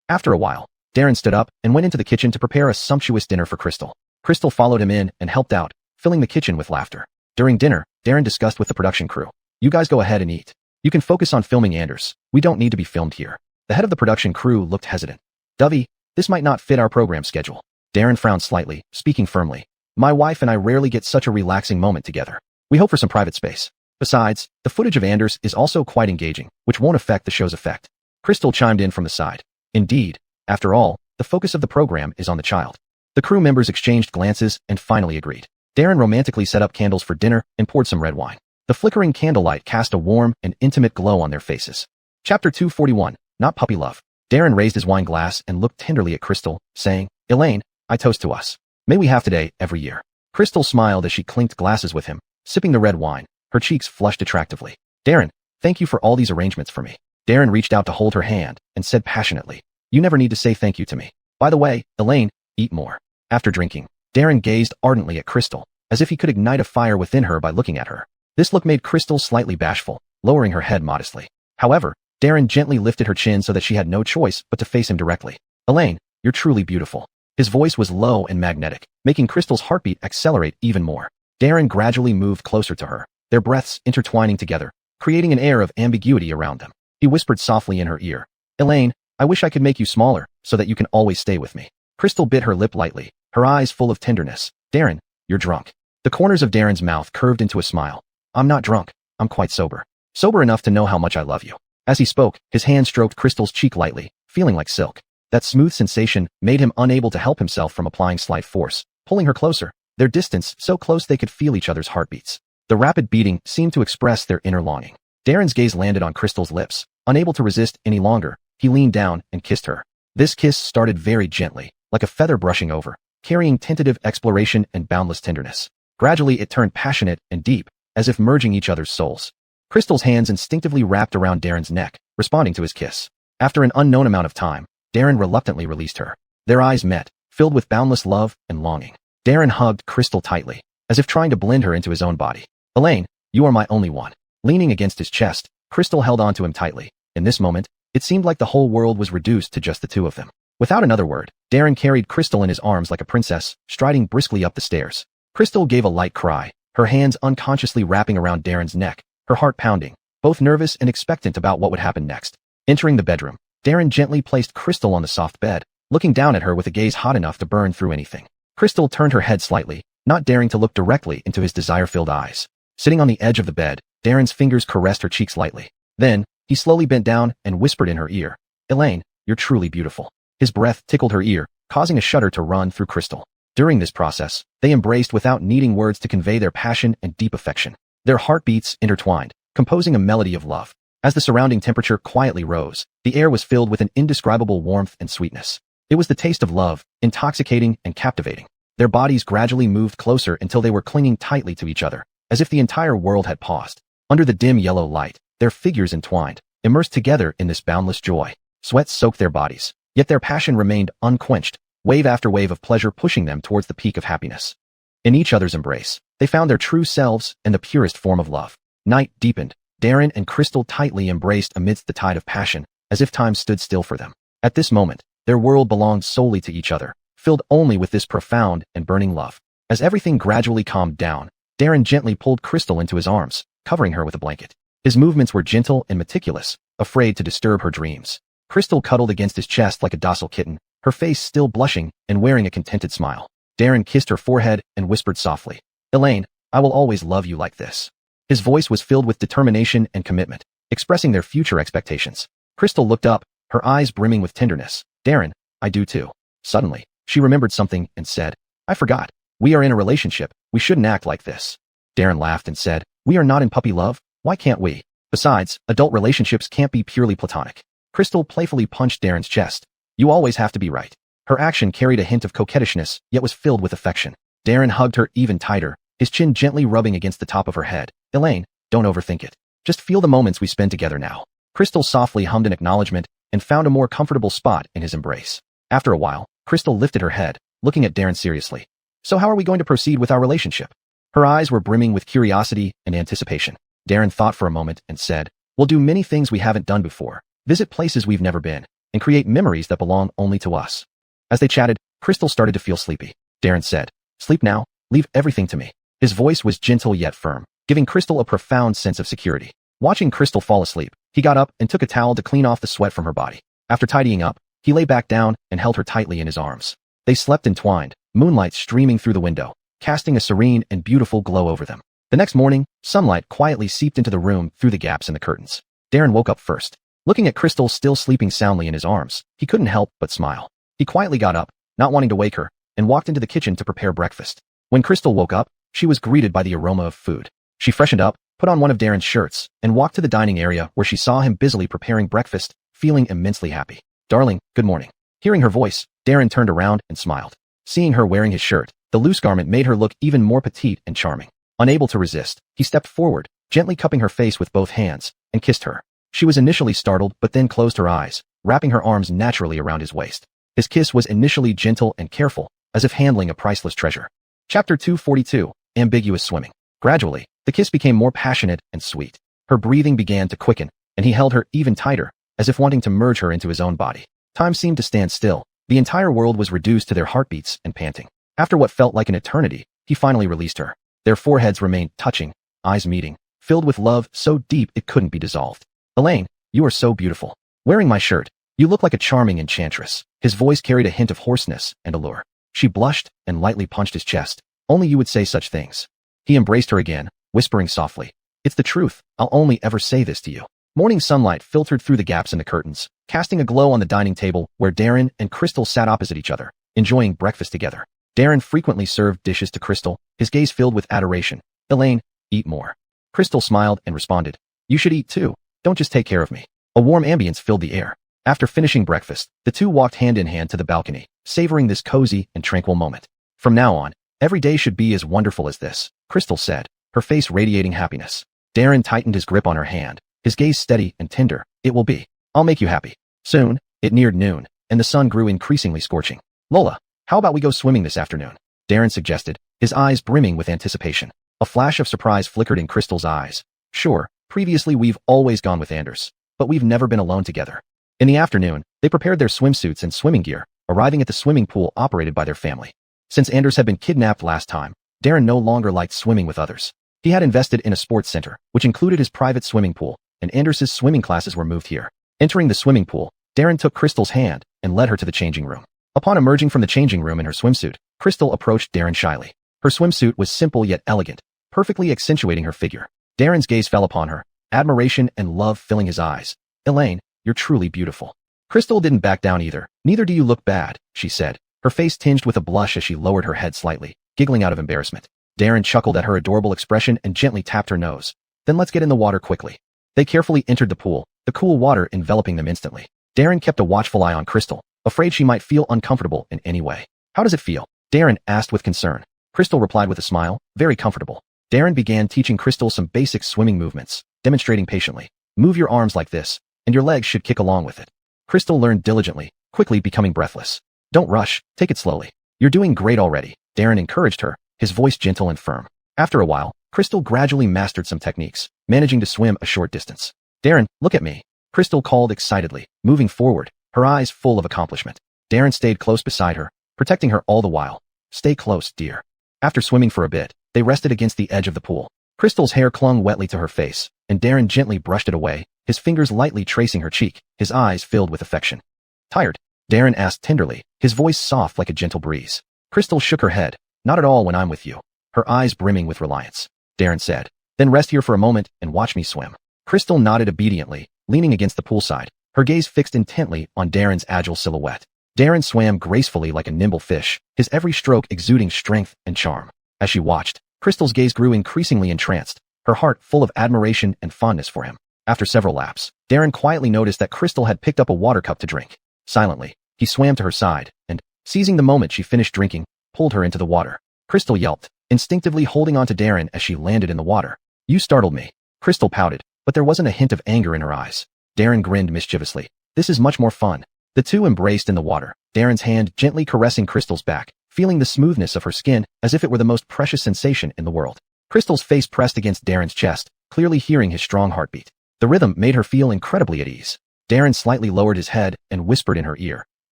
After a while, Darren stood up and went into the kitchen to prepare a sumptuous dinner for Crystal. Crystal followed him in and helped out, filling the kitchen with laughter. During dinner, Darren discussed with the production crew. "You guys go ahead and eat. You can focus on filming Anders. We don't need to be filmed here." The head of the production crew looked hesitant. "Dovey, this might not fit our program schedule." Darren frowned slightly, speaking firmly. "My wife and I rarely get such a relaxing moment together. We hope for some private space. Besides, the footage of Anders is also quite engaging, which won't affect the show's effect." Crystal chimed in from the side. "Indeed. After all, the focus of the program is on the child." The crew members exchanged glances and finally agreed. Darren romantically set up candles for dinner and poured some red wine. The flickering candlelight cast a warm and intimate glow on their faces. Chapter 241, Not Puppy Love. Darren raised his wine glass and looked tenderly at Crystal, saying, "Elaine, I toast to us. May we have today every year." Crystal smiled as she clinked glasses with him, sipping the red wine. Her cheeks flushed attractively. "Darren, thank you for all these arrangements for me." Darren reached out to hold her hand and said passionately, "You never need to say thank you to me. By the way, Elaine, eat more." After drinking, Darren gazed ardently at Crystal, as if he could ignite a fire within her by looking at her. This look made Crystal slightly bashful, lowering her head modestly. However, Darren gently lifted her chin so that she had no choice but to face him directly. "Elaine, you're truly beautiful." His voice was low and magnetic, making Crystal's heartbeat accelerate even more. Darren gradually moved closer to her, their breaths intertwining together, creating an air of ambiguity around them. He whispered softly in her ear, "Elaine, I wish I could make you smaller, so that you can always stay with me." Crystal bit her lip lightly, her eyes full of tenderness. "Darren, you're drunk." The corners of Darren's mouth curved into a smile. "I'm not drunk, I'm quite sober. Sober enough to know how much I love you." As he spoke, his hand stroked Crystal's cheek lightly, feeling like silk. That smooth sensation made him unable to help himself from applying slight force, pulling her closer, their distance so close they could feel each other's heartbeats. The rapid beating seemed to express their inner longing. Darren's gaze landed on Crystal's lips. Unable to resist any longer, he leaned down and kissed her. This kiss started very gently, like a feather brushing over, carrying tentative exploration and boundless tenderness. Gradually it turned passionate and deep, as if merging each other's souls. Crystal's hands instinctively wrapped around Darren's neck, responding to his kiss. After an unknown amount of time, Darren reluctantly released her. Their eyes met, filled with boundless love and longing. Darren hugged Crystal tightly, as if trying to blend her into his own body. "Elaine, you are my only one." Leaning against his chest, Crystal held onto him tightly. In this moment, it seemed like the whole world was reduced to just the two of them. Without another word, Darren carried Crystal in his arms like a princess, striding briskly up the stairs. Crystal gave a light cry, her hands unconsciously wrapping around Darren's neck, her heart pounding, both nervous and expectant about what would happen next. Entering the bedroom, Darren gently placed Crystal on the soft bed, looking down at her with a gaze hot enough to burn through anything. Crystal turned her head slightly, not daring to look directly into his desire-filled eyes. Sitting on the edge of the bed, Darren's fingers caressed her cheeks lightly. Then, he slowly bent down and whispered in her ear, "Elaine, you're truly beautiful." His breath tickled her ear, causing a shudder to run through Crystal. During this process, they embraced without needing words to convey their passion and deep affection. Their heartbeats intertwined, composing a melody of love. As the surrounding temperature quietly rose, the air was filled with an indescribable warmth and sweetness. It was the taste of love, intoxicating and captivating. Their bodies gradually moved closer until they were clinging tightly to each other, as if the entire world had paused. Under the dim yellow light, their figures entwined, immersed together in this boundless joy. Sweat soaked their bodies, yet their passion remained unquenched, wave after wave of pleasure pushing them towards the peak of happiness. In each other's embrace, they found their true selves and the purest form of love. Night deepened. Darren and Crystal tightly embraced amidst the tide of passion, as if time stood still for them. At this moment, their world belonged solely to each other, filled only with this profound and burning love. As everything gradually calmed down, Darren gently pulled Crystal into his arms, covering her with a blanket. His movements were gentle and meticulous, afraid to disturb her dreams. Crystal cuddled against his chest like a docile kitten, her face still blushing and wearing a contented smile. Darren kissed her forehead and whispered softly, "Elaine, I will always love you like this." His voice was filled with determination and commitment, expressing their future expectations. Crystal looked up, her eyes brimming with tenderness. "Darren, I do too." Suddenly, she remembered something and said, "I forgot. We are in a relationship. We shouldn't act like this." Darren laughed and said, "We are not in puppy love. Why can't we? Besides, adult relationships can't be purely platonic." Crystal playfully punched Darren's chest. "You always have to be right." Her action carried a hint of coquettishness, yet was filled with affection. Darren hugged her even tighter, his chin gently rubbing against the top of her head. "Elaine, don't overthink it. Just feel the moments we spend together now." Crystal softly hummed an acknowledgement and found a more comfortable spot in his embrace. After a while, Crystal lifted her head, looking at Darren seriously. "So how are we going to proceed with our relationship?" Her eyes were brimming with curiosity and anticipation. Darren thought for a moment and said, "We'll do many things we haven't done before, visit places we've never been, and create memories that belong only to us." As they chatted, Crystal started to feel sleepy. Darren said, "Sleep now, leave everything to me." His voice was gentle yet firm, giving Crystal a profound sense of security. Watching Crystal fall asleep, he got up and took a towel to clean off the sweat from her body. After tidying up, he lay back down and held her tightly in his arms. They slept entwined, moonlight streaming through the window, casting a serene and beautiful glow over them. The next morning, sunlight quietly seeped into the room through the gaps in the curtains. Darren woke up first. Looking at Crystal still sleeping soundly in his arms, he couldn't help but smile. He quietly got up, not wanting to wake her, and walked into the kitchen to prepare breakfast. When Crystal woke up, she was greeted by the aroma of food. She freshened up, put on one of Darren's shirts, and walked to the dining area where she saw him busily preparing breakfast, feeling immensely happy. "Darling, good morning." Hearing her voice, Darren turned around and smiled. Seeing her wearing his shirt, the loose garment made her look even more petite and charming. Unable to resist, he stepped forward, gently cupping her face with both hands, and kissed her. She was initially startled but then closed her eyes, wrapping her arms naturally around his waist. His kiss was initially gentle and careful, as if handling a priceless treasure. Chapter 242, Ambiguous Swimming. Gradually, the kiss became more passionate and sweet. Her breathing began to quicken, and he held her even tighter, as if wanting to merge her into his own body. Time seemed to stand still. The entire world was reduced to their heartbeats and panting. After what felt like an eternity, he finally released her. Their foreheads remained touching, eyes meeting, filled with love so deep it couldn't be dissolved. Elaine, you are so beautiful. Wearing my shirt, you look like a charming enchantress. His voice carried a hint of hoarseness and allure. She blushed and lightly punched his chest. Only you would say such things. He embraced her again, whispering softly, "It's the truth. I'll only ever say this to you." Morning sunlight filtered through the gaps in the curtains, casting a glow on the dining table where Darren and Crystal sat opposite each other, enjoying breakfast together. Darren frequently served dishes to Crystal, his gaze filled with adoration. "Elaine, eat more." Crystal smiled and responded, "You should eat too. Don't just take care of me." A warm ambience filled the air. After finishing breakfast, the two walked hand in hand to the balcony, savoring this cozy and tranquil moment. "From now on, every day should be as wonderful as this," Crystal said, her face radiating happiness. Darren tightened his grip on her hand, his gaze steady and tender. "It will be. I'll make you happy." Soon, it neared noon, and the sun grew increasingly scorching. "Lola, how about we go swimming this afternoon?" Darren suggested, his eyes brimming with anticipation. A flash of surprise flickered in Crystal's eyes. "Sure, previously we've always gone with Anders, but we've never been alone together." In the afternoon, they prepared their swimsuits and swimming gear, arriving at the swimming pool operated by their family. Since Anders had been kidnapped last time, Darren no longer liked swimming with others. He had invested in a sports center, which included his private swimming pool, and Anders' swimming classes were moved here. Entering the swimming pool, Darren took Crystal's hand and led her to the changing room. Upon emerging from the changing room in her swimsuit, Crystal approached Darren shyly. Her swimsuit was simple yet elegant, perfectly accentuating her figure. Darren's gaze fell upon her, admiration and love filling his eyes. "Elaine, you're truly beautiful." Crystal didn't back down either. "Neither do you look bad," she said, her face tinged with a blush as she lowered her head slightly, giggling out of embarrassment. Darren chuckled at her adorable expression and gently tapped her nose. "Then let's get in the water quickly." They carefully entered the pool, the cool water enveloping them instantly. Darren kept a watchful eye on Crystal, afraid she might feel uncomfortable in any way. "How does it feel?" Darren asked with concern. Crystal replied with a smile, "Very comfortable." Darren began teaching Crystal some basic swimming movements, demonstrating patiently. "Move your arms like this, and your legs should kick along with it." Crystal learned diligently, quickly becoming breathless. "Don't rush, take it slowly. You're doing great already," Darren encouraged her, his voice gentle and firm. After a while, Crystal gradually mastered some techniques, managing to swim a short distance. "Darren, look at me," Crystal called excitedly, moving forward, her eyes full of accomplishment. Darren stayed close beside her, protecting her all the while. "Stay close, dear." After swimming for a bit, they rested against the edge of the pool. Crystal's hair clung wetly to her face, and Darren gently brushed it away, his fingers lightly tracing her cheek, his eyes filled with affection. "Tired?" Darren asked tenderly, his voice soft like a gentle breeze. Crystal shook her head. "Not at all when I'm with you," her eyes brimming with reliance. Darren said, "Then rest here for a moment and watch me swim." Crystal nodded obediently, leaning against the poolside, her gaze fixed intently on Darren's agile silhouette. Darren swam gracefully like a nimble fish, his every stroke exuding strength and charm. As she watched, Crystal's gaze grew increasingly entranced, her heart full of admiration and fondness for him. After several laps, Darren quietly noticed that Crystal had picked up a water cup to drink. Silently, he swam to her side, and, seizing the moment she finished drinking, pulled her into the water. Crystal yelped, instinctively holding on to Darren as she landed in the water. "You startled me." Crystal pouted, but there wasn't a hint of anger in her eyes. Darren grinned mischievously. "This is much more fun." The two embraced in the water, Darren's hand gently caressing Crystal's back, feeling the smoothness of her skin as if it were the most precious sensation in the world. Crystal's face pressed against Darren's chest, clearly hearing his strong heartbeat. The rhythm made her feel incredibly at ease. Darren slightly lowered his head and whispered in her ear,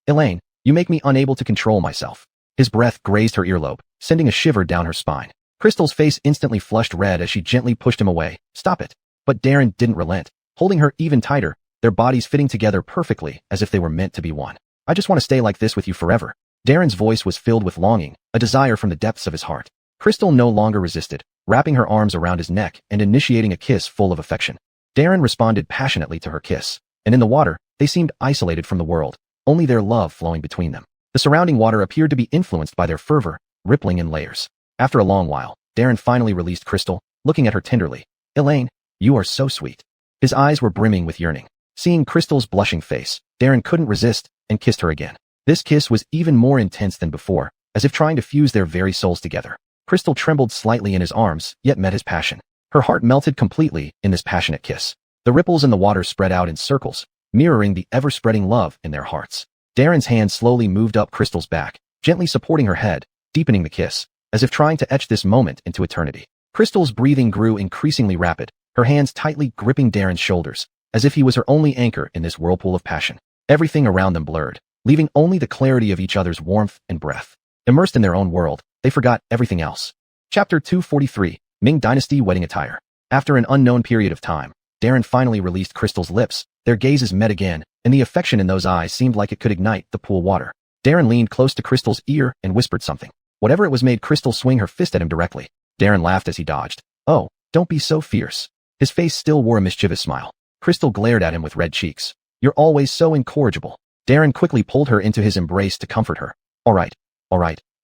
"Elaine, you make me unable to control myself." His breath grazed her earlobe, sending a shiver down her spine. Crystal's face instantly flushed red as she gently pushed him away. "Stop it." But Darren didn't relent, holding her even tighter, their bodies fitting together perfectly as if they were meant to be one. "I just want to stay like this with you forever." Darren's voice was filled with longing, a desire from the depths of his heart. Crystal no longer resisted, wrapping her arms around his neck and initiating a kiss full of affection. Darren responded passionately to her kiss, and in the water, they seemed isolated from the world, only their love flowing between them. The surrounding water appeared to be influenced by their fervor, rippling in layers. After a long while, Darren finally released Crystal, looking at her tenderly. "Elaine, you are so sweet." His eyes were brimming with yearning. Seeing Crystal's blushing face, Darren couldn't resist and kissed her again. This kiss was even more intense than before, as if trying to fuse their very souls together. Crystal trembled slightly in his arms, yet met his passion. Her heart melted completely in this passionate kiss. The ripples in the water spread out in circles, mirroring the ever-spreading love in their hearts. Darren's hand slowly moved up Crystal's back, gently supporting her head, deepening the kiss, as if trying to etch this moment into eternity. Crystal's breathing grew increasingly rapid, her hands tightly gripping Darren's shoulders, as if he was her only anchor in this whirlpool of passion. Everything around them blurred, leaving only the clarity of each other's warmth and breath. Immersed in their own world, they forgot everything else. Chapter 243, Ming Dynasty Wedding Attire. After an unknown period of time, Darren finally released Crystal's lips, their gazes met again, and the affection in those eyes seemed like it could ignite the pool water. Darren leaned close to Crystal's ear and whispered something. Whatever it was made Crystal swing her fist at him directly. Darren laughed as he dodged. Oh, don't be so fierce. His face still wore a mischievous smile. Crystal glared at him with red cheeks. You're always so incorrigible. Darren quickly pulled her into his embrace to comfort her. All right,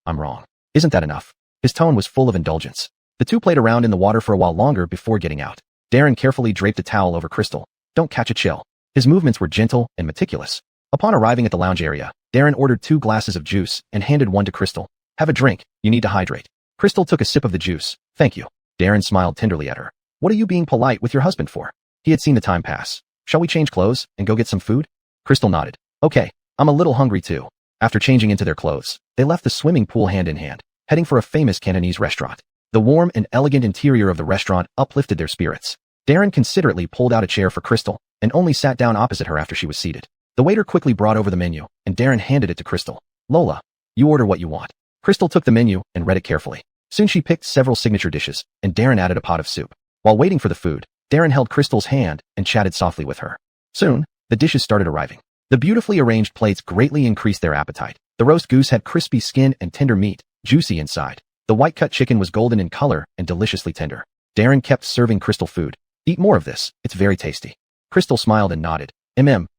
I'm wrong. Isn't that enough? His tone was full of indulgence. The two played around in the water for a while longer before getting out. Darren carefully draped a towel over Crystal. Don't catch a chill. His movements were gentle and meticulous. Upon arriving at the lounge area, Darren ordered 2 glasses of juice and handed one to Crystal. Have a drink, you need to hydrate. Crystal took a sip of the juice. Thank you. Darren smiled tenderly at her. What are you being polite with your husband for? He had seen the time pass. Shall we change clothes and go get some food? Crystal nodded. Okay, I'm a little hungry too. After changing into their clothes, they left the swimming pool hand in hand, heading for a famous Cantonese restaurant. The warm and elegant interior of the restaurant uplifted their spirits. Darren considerately pulled out a chair for Crystal and only sat down opposite her after she was seated. The waiter quickly brought over the menu, and Darren handed it to Crystal. Lola, you order what you want. Crystal took the menu and read it carefully. Soon she picked several signature dishes, and Darren added a pot of soup. While waiting for the food, Darren held Crystal's hand and chatted softly with her. Soon, the dishes started arriving. The beautifully arranged plates greatly increased their appetite. The roast goose had crispy skin and tender meat, juicy inside. The white-cut chicken was golden in color and deliciously tender. Darren kept serving Crystal food. Eat more of this, it's very tasty. Crystal smiled and nodded.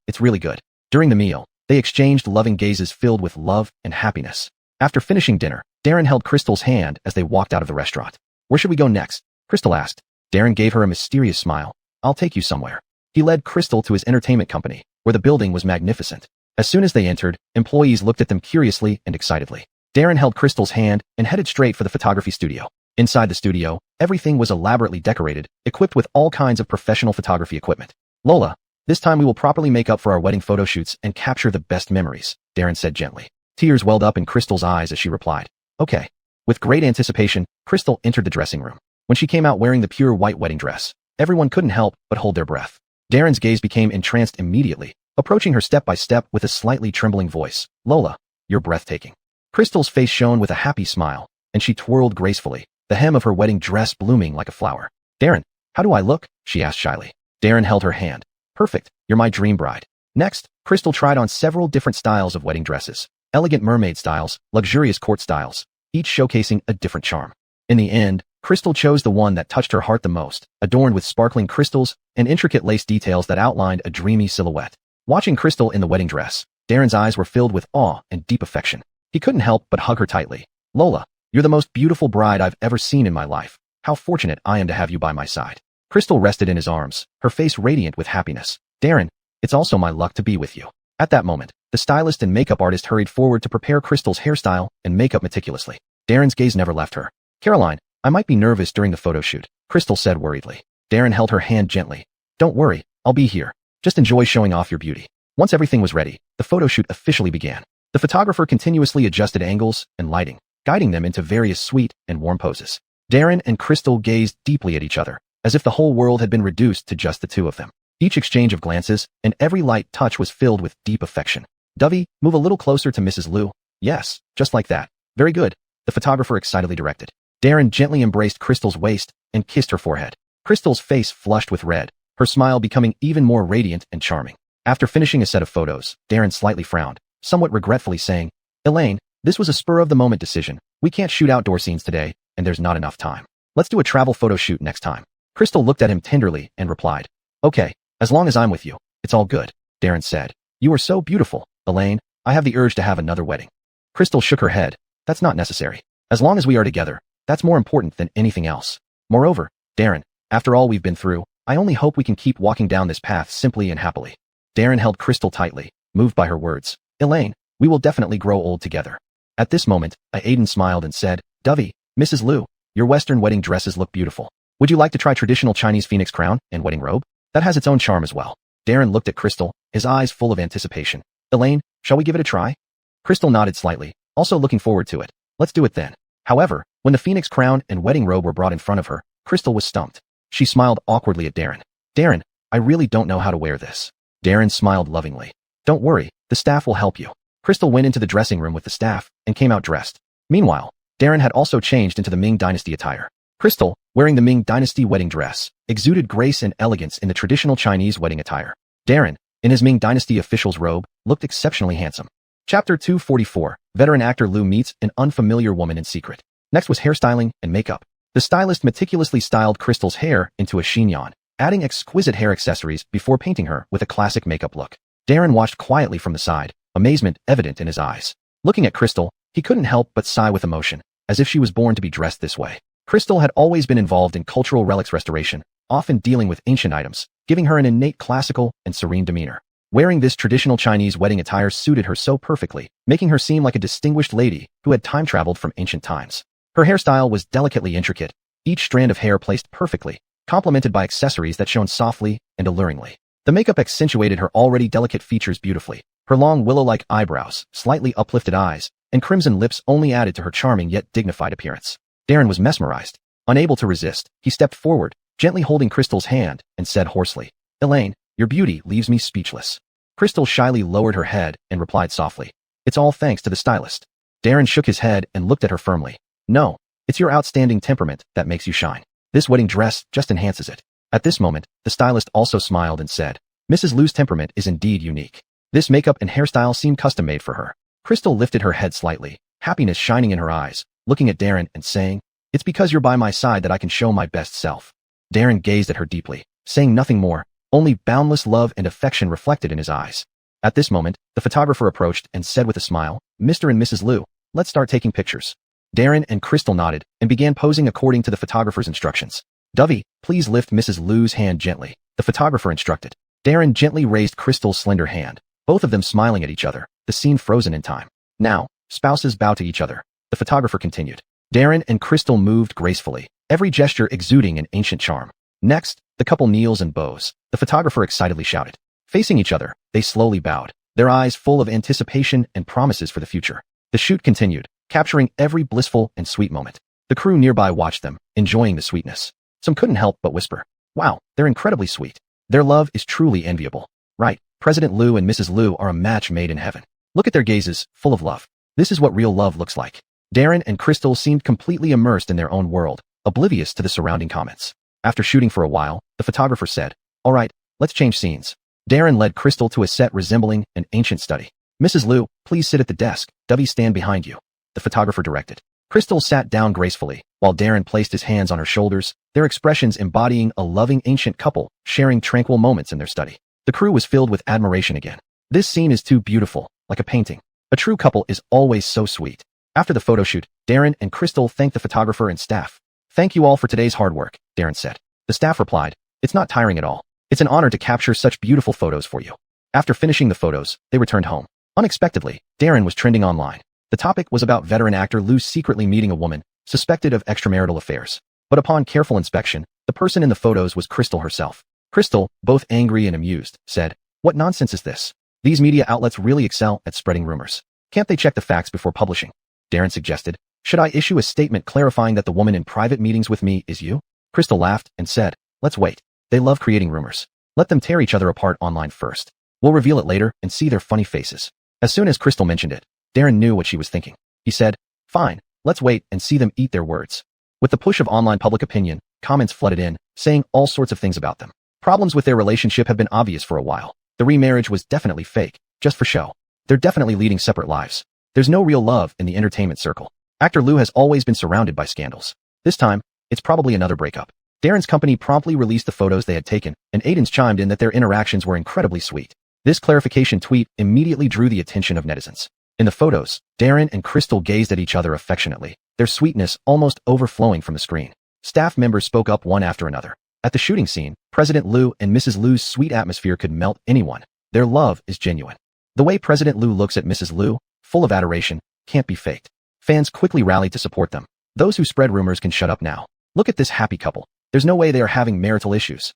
It's really good. During the meal, they exchanged loving gazes filled with love and happiness. After finishing dinner, Darren held Crystal's hand as they walked out of the restaurant. Where should we go next? Crystal asked. Darren gave her a mysterious smile. I'll take you somewhere. He led Crystal to his entertainment company, where the building was magnificent. As soon as they entered, employees looked at them curiously and excitedly. Darren held Crystal's hand and headed straight for the photography studio. Inside the studio, everything was elaborately decorated, equipped with all kinds of professional photography equipment. Lola, this time we will properly make up for our wedding photo shoots and capture the best memories, Darren said gently. Tears welled up in Crystal's eyes as she replied. Okay. With great anticipation, Crystal entered the dressing room. When she came out wearing the pure white wedding dress, everyone couldn't help but hold their breath. Darren's gaze became entranced immediately, approaching her step by step with a slightly trembling voice. Lola, you're breathtaking. Crystal's face shone with a happy smile, and she twirled gracefully, the hem of her wedding dress blooming like a flower. Darren, how do I look? She asked shyly. Darren held her hand. Perfect, you're my dream bride. Next, Crystal tried on several different styles of wedding dresses. Elegant mermaid styles, luxurious court styles, each showcasing a different charm. In the end, Crystal chose the one that touched her heart the most, adorned with sparkling crystals and intricate lace details that outlined a dreamy silhouette. Watching Crystal in the wedding dress, Darren's eyes were filled with awe and deep affection. He couldn't help but hug her tightly. Lola, you're the most beautiful bride I've ever seen in my life. How fortunate I am to have you by my side. Crystal rested in his arms, her face radiant with happiness. Darren, it's also my luck to be with you. At that moment, the stylist and makeup artist hurried forward to prepare Crystal's hairstyle and makeup meticulously. Darren's gaze never left her. Caroline, I might be nervous during the photo shoot, Crystal said worriedly. Darren held her hand gently. Don't worry, I'll be here. Just enjoy showing off your beauty. Once everything was ready, the photo shoot officially began. The photographer continuously adjusted angles and lighting, guiding them into various sweet and warm poses. Darren and Crystal gazed deeply at each other, as if the whole world had been reduced to just the two of them. Each exchange of glances and every light touch was filled with deep affection. Dovey, move a little closer to Mrs. Liu. Yes, just like that. Very good, the photographer excitedly directed. Darren gently embraced Crystal's waist and kissed her forehead. Crystal's face flushed with red, her smile becoming even more radiant and charming. After finishing a set of photos, Darren slightly frowned, somewhat regretfully saying, Elaine, this was a spur-of-the-moment decision. We can't shoot outdoor scenes today, and there's not enough time. Let's do a travel photo shoot next time. Crystal looked at him tenderly and replied, Okay, as long as I'm with you, it's all good, Darren said. You are so beautiful, Elaine. I have the urge to have another wedding. Crystal shook her head. That's not necessary. As long as we are together, that's more important than anything else. Moreover, Darren, after all we've been through, I only hope we can keep walking down this path simply and happily. Darren held Crystal tightly, moved by her words. Elaine, we will definitely grow old together. At this moment, Aiden smiled and said, Dovey, Mrs. Liu, your Western wedding dresses look beautiful. Would you like to try traditional Chinese phoenix crown and wedding robe? That has its own charm as well. Darren looked at Crystal, his eyes full of anticipation. Elaine, shall we give it a try? Crystal nodded slightly. Also looking forward to it. Let's do it then. However, when the phoenix crown and wedding robe were brought in front of her, Crystal was stumped. She smiled awkwardly at Darren. Darren, I really don't know how to wear this. Darren smiled lovingly. Don't worry, the staff will help you. Crystal went into the dressing room with the staff and came out dressed. Meanwhile, Darren had also changed into the Ming Dynasty attire. Crystal, wearing the Ming Dynasty wedding dress, exuded grace and elegance in the traditional Chinese wedding attire. Darren, in his Ming Dynasty official's robe, looked exceptionally handsome. Chapter 244, Veteran actor Lu meets an unfamiliar woman in secret. Next was hairstyling and makeup. The stylist meticulously styled Crystal's hair into a chignon, adding exquisite hair accessories before painting her with a classic makeup look. Darren watched quietly from the side, amazement evident in his eyes. Looking at Crystal, he couldn't help but sigh with emotion, as if she was born to be dressed this way. Crystal had always been involved in cultural relics restoration, often dealing with ancient items, giving her an innate classical and serene demeanor. Wearing this traditional Chinese wedding attire suited her so perfectly, making her seem like a distinguished lady who had time-traveled from ancient times. Her hairstyle was delicately intricate, each strand of hair placed perfectly, complemented by accessories that shone softly and alluringly. The makeup accentuated her already delicate features beautifully. Her long willow-like eyebrows, slightly uplifted eyes, and crimson lips only added to her charming yet dignified appearance. Darren was mesmerized. Unable to resist, he stepped forward, gently holding Crystal's hand, and said hoarsely, Elaine, your beauty leaves me speechless. Crystal shyly lowered her head and replied softly, It's all thanks to the stylist. Darren shook his head and looked at her firmly. No, it's your outstanding temperament that makes you shine. This wedding dress just enhances it. At this moment, the stylist also smiled and said, Mrs. Lu's temperament is indeed unique. This makeup and hairstyle seem custom-made for her. Crystal lifted her head slightly, happiness shining in her eyes, looking at Darren and saying, It's because you're by my side that I can show my best self. Darren gazed at her deeply, saying nothing more, only boundless love and affection reflected in his eyes. At this moment, the photographer approached and said with a smile, Mr. and Mrs. Lu, let's start taking pictures. Darren and Crystal nodded and began posing according to the photographer's instructions. Dovey, please lift Mrs. Lu's hand gently, the photographer instructed. Darren gently raised Crystal's slender hand, both of them smiling at each other, the scene frozen in time. Now, spouses bow to each other, the photographer continued. Darren and Crystal moved gracefully, every gesture exuding an ancient charm. Next, the couple kneels and bows, the photographer excitedly shouted. Facing each other, they slowly bowed, their eyes full of anticipation and promises for the future. The shoot continued, capturing every blissful and sweet moment. The crew nearby watched them, enjoying the sweetness. Some couldn't help but whisper, Wow, they're incredibly sweet. Their love is truly enviable. Right, President Lu and Mrs. Lu are a match made in heaven. Look at their gazes, full of love. This is what real love looks like. Darren and Crystal seemed completely immersed in their own world, oblivious to the surrounding comments. After shooting for a while, the photographer said, All right, let's change scenes. Darren led Crystal to a set resembling an ancient study. Mrs. Lu, please sit at the desk. Dovey, stand behind you, the photographer directed. Crystal sat down gracefully, while Darren placed his hands on her shoulders, their expressions embodying a loving ancient couple, sharing tranquil moments in their study. The crew was filled with admiration again. This scene is too beautiful, like a painting. A true couple is always so sweet. After the photo shoot, Darren and Crystal thanked the photographer and staff. Thank you all for today's hard work, Darren said. The staff replied, It's not tiring at all. It's an honor to capture such beautiful photos for you. After finishing the photos, they returned home. Unexpectedly, Darren was trending online. The topic was about veteran actor Lu secretly meeting a woman, suspected of extramarital affairs. But upon careful inspection, the person in the photos was Crystal herself. Crystal, both angry and amused, said, What nonsense is this? These media outlets really excel at spreading rumors. Can't they check the facts before publishing? Darren suggested, Should I issue a statement clarifying that the woman in private meetings with me is you? Crystal laughed and said, Let's wait. They love creating rumors. Let them tear each other apart online first. We'll reveal it later and see their funny faces. As soon as Crystal mentioned it, Darren knew what she was thinking. He said, Fine, let's wait and see them eat their words. With the push of online public opinion, comments flooded in, saying all sorts of things about them. Problems with their relationship have been obvious for a while. The remarriage was definitely fake, just for show. They're definitely leading separate lives. There's no real love in the entertainment circle. Actor Lu has always been surrounded by scandals. This time, it's probably another breakup. Darren's company promptly released the photos they had taken, and Aiden's chimed in that their interactions were incredibly sweet. This clarification tweet immediately drew the attention of netizens. In the photos, Darren and Crystal gazed at each other affectionately, their sweetness almost overflowing from the screen. Staff members spoke up one after another. At the shooting scene, President Lu and Mrs. Lu's sweet atmosphere could melt anyone. Their love is genuine. The way President Lu looks at Mrs. Lu, full of adoration, can't be faked. Fans quickly rallied to support them. Those who spread rumors can shut up now. Look at this happy couple. There's no way they are having marital issues.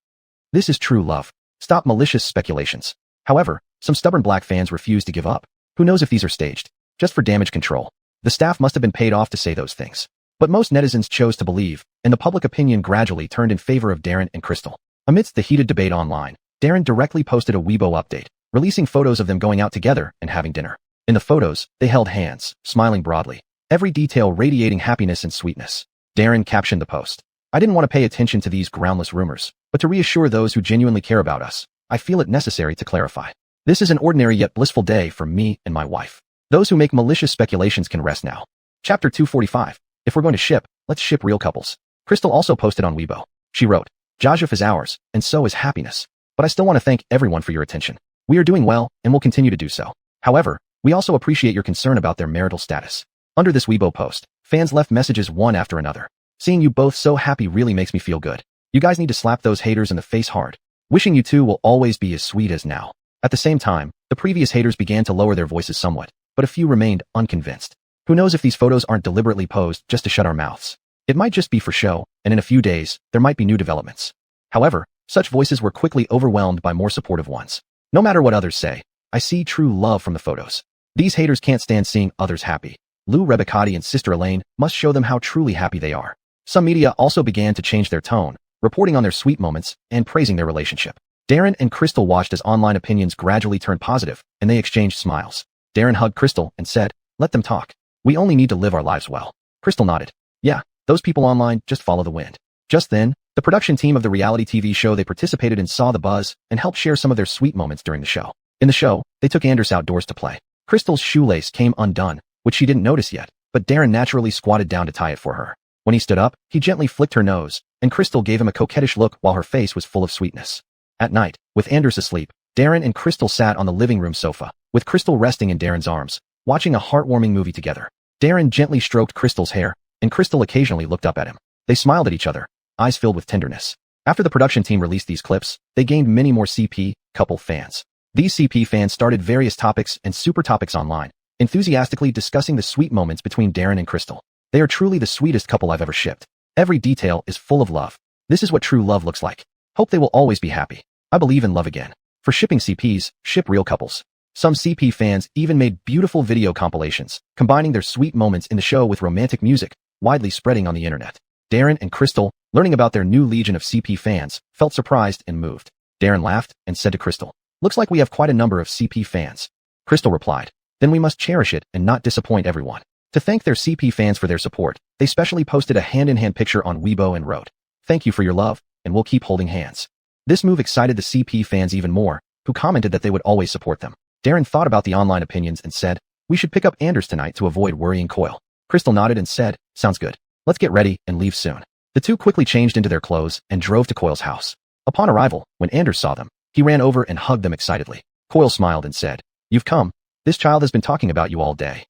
This is true love. Stop malicious speculations. However, some stubborn black fans refuse to give up. Who knows if these are staged? Just for damage control. The staff must have been paid off to say those things. But most netizens chose to believe, and the public opinion gradually turned in favor of Darren and Crystal. Amidst the heated debate online, Darren directly posted a Weibo update, releasing photos of them going out together and having dinner. In the photos, they held hands, smiling broadly, every detail radiating happiness and sweetness. Darren captioned the post. I didn't want to pay attention to these groundless rumors, but to reassure those who genuinely care about us, I feel it necessary to clarify. This is an ordinary yet blissful day for me and my wife. Those who make malicious speculations can rest now. Chapter 245. If we're going to ship, let's ship real couples. Crystal also posted on Weibo. She wrote, Jajuf is ours, and so is happiness. But I still want to thank everyone for your attention. We are doing well, and will continue to do so. However, we also appreciate your concern about their marital status. Under this Weibo post, fans left messages one after another. Seeing you both so happy really makes me feel good. You guys need to slap those haters in the face hard. Wishing you two will always be as sweet as now. At the same time, the previous haters began to lower their voices somewhat, but a few remained unconvinced. Who knows if these photos aren't deliberately posed just to shut our mouths? It might just be for show, and in a few days, there might be new developments. However, such voices were quickly overwhelmed by more supportive ones. No matter what others say, I see true love from the photos. These haters can't stand seeing others happy. Lou Rebecati and sister Elaine must show them how truly happy they are. Some media also began to change their tone, reporting on their sweet moments and praising their relationship. Darren and Crystal watched as online opinions gradually turned positive, and they exchanged smiles. Darren hugged Crystal and said, let them talk. We only need to live our lives well. Crystal nodded. Yeah, those people online just follow the wind. Just then, the production team of the reality TV show they participated in saw the buzz and helped share some of their sweet moments during the show. In the show, they took Anders outdoors to play. Crystal's shoelace came undone, which she didn't notice yet, but Darren naturally squatted down to tie it for her. When he stood up, he gently flicked her nose, and Crystal gave him a coquettish look while her face was full of sweetness. At night, with Anders asleep, Darren and Crystal sat on the living room sofa, with Crystal resting in Darren's arms, watching a heartwarming movie together. Darren gently stroked Crystal's hair, and Crystal occasionally looked up at him. They smiled at each other, eyes filled with tenderness. After the production team released these clips, they gained many more CP couple fans. These CP fans started various topics and super topics online, enthusiastically discussing the sweet moments between Darren and Crystal. They are truly the sweetest couple I've ever shipped. Every detail is full of love. This is what true love looks like. Hope they will always be happy. I believe in love again. For shipping CPs, ship real couples. Some CP fans even made beautiful video compilations, combining their sweet moments in the show with romantic music, widely spreading on the internet. Darren and Crystal, learning about their new legion of CP fans, felt surprised and moved. Darren laughed and said to Crystal, looks like we have quite a number of CP fans. Crystal replied, then we must cherish it and not disappoint everyone. To thank their CP fans for their support, they specially posted a hand-in-hand picture on Weibo and wrote, thank you for your love, and we'll keep holding hands. This move excited the CP fans even more, who commented that they would always support them. Darren thought about the online opinions and said, we should pick up Anders tonight to avoid worrying Coyle. Crystal nodded and said, sounds good. Let's get ready and leave soon. The two quickly changed into their clothes and drove to Coyle's house. Upon arrival, when Anders saw them, he ran over and hugged them excitedly. Coyle smiled and said, you've come. This child has been talking about you all day.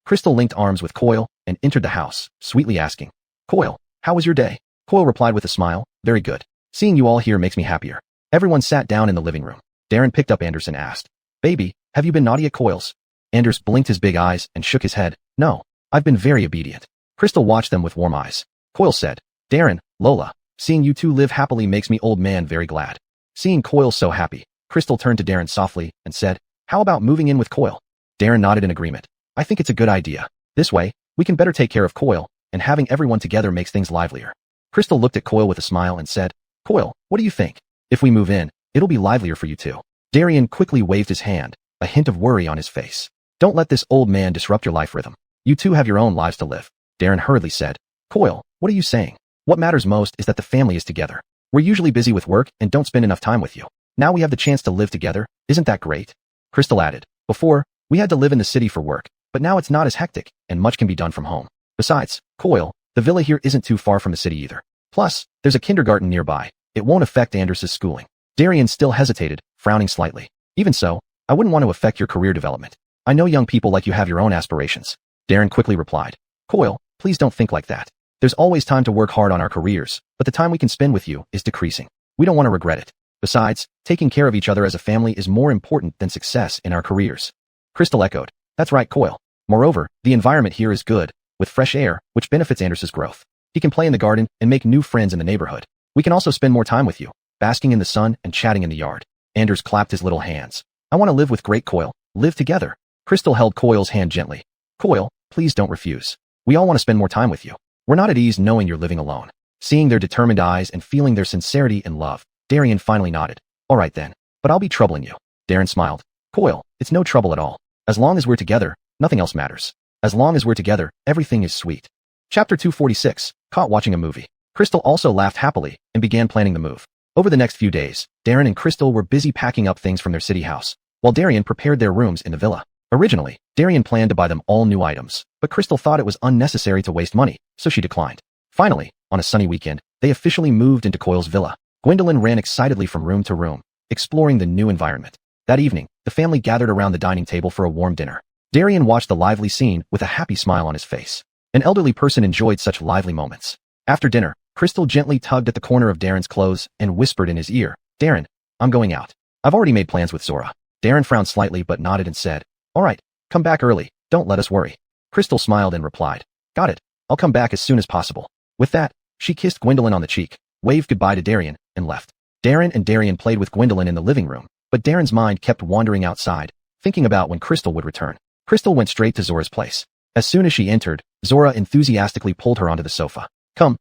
Crystal linked arms with Coyle and entered the house, sweetly asking, Coyle, how was your day? Coyle replied with a smile, very good. Seeing you all here makes me happier. Everyone sat down in the living room. Darren picked up Anders and asked, baby, have you been naughty at Coyle's? Anders blinked his big eyes and shook his head. No, I've been very obedient. Crystal watched them with warm eyes. Coyle said, Darren, Lola, seeing you two live happily makes me old man very glad. Seeing Coyle so happy, Crystal turned to Darren softly and said, how about moving in with Coyle? Darren nodded in agreement. I think it's a good idea. This way, we can better take care of Coyle, and having everyone together makes things livelier. Crystal looked at Coyle with a smile and said, Coyle, what do you think? If we move in, it'll be livelier for you two. Darren quickly waved his hand, a hint of worry on his face. Don't let this old man disrupt your life rhythm. You two have your own lives to live. Darren hurriedly said, Coyle, what are you saying? What matters most is that the family is together. We're usually busy with work and don't spend enough time with you. Now we have the chance to live together. Isn't that great? Crystal added, before, we had to live in the city for work, but now it's not as hectic and much can be done from home. Besides, Coyle, the villa here isn't too far from the city either. Plus, there's a kindergarten nearby. It won't affect Anders' schooling. Darren still hesitated, frowning slightly. Even so, I wouldn't want to affect your career development. I know young people like you have your own aspirations. Darren quickly replied, Coyle, please don't think like that. There's always time to work hard on our careers, but the time we can spend with you is decreasing. We don't want to regret it. Besides, taking care of each other as a family is more important than success in our careers. Crystal echoed, that's right, Coyle. Moreover, the environment here is good, with fresh air, which benefits Anders' growth. He can play in the garden and make new friends in the neighborhood. We can also spend more time with you, basking in the sun and chatting in the yard. Anders clapped his little hands. I want to live with great Coyle. Live together. Crystal held Coyle's hand gently. Coyle, Please don't refuse. We all want to spend more time with you. We're not at ease knowing you're living alone. Seeing their determined eyes and feeling their sincerity and love, Darian finally nodded. All right then, but I'll be troubling you. Darren smiled. Coil, it's no trouble at all. As long as we're together, nothing else matters. As long as we're together, everything is sweet. Chapter 246, caught watching a movie. Crystal also laughed happily and began planning the move. Over the next few days, Darren and Crystal were busy packing up things from their city house, while Darian prepared their rooms in the villa. Originally, Darian planned to buy them all new items, but Crystal thought it was unnecessary to waste money, so she declined. Finally, on a sunny weekend, they officially moved into Coil's villa. Gwendolyn ran excitedly from room to room, exploring the new environment. That evening, the family gathered around the dining table for a warm dinner. Darian watched the lively scene with a happy smile on his face. An elderly person enjoyed such lively moments. After dinner, Crystal gently tugged at the corner of Darren's clothes and whispered in his ear, Darren, I'm going out. I've already made plans with Zora. Darren frowned slightly but nodded and said, all right, come back early, don't let us worry. Crystal smiled and replied, got it, I'll come back as soon as possible. With that, she kissed Gwendolyn on the cheek, waved goodbye to Darian, and left. Darren and Darian played with Gwendolyn in the living room, but Darren's mind kept wandering outside, thinking about when Crystal would return. Crystal went straight to Zora's place. As soon as she entered, Zora enthusiastically pulled her onto the sofa. Come,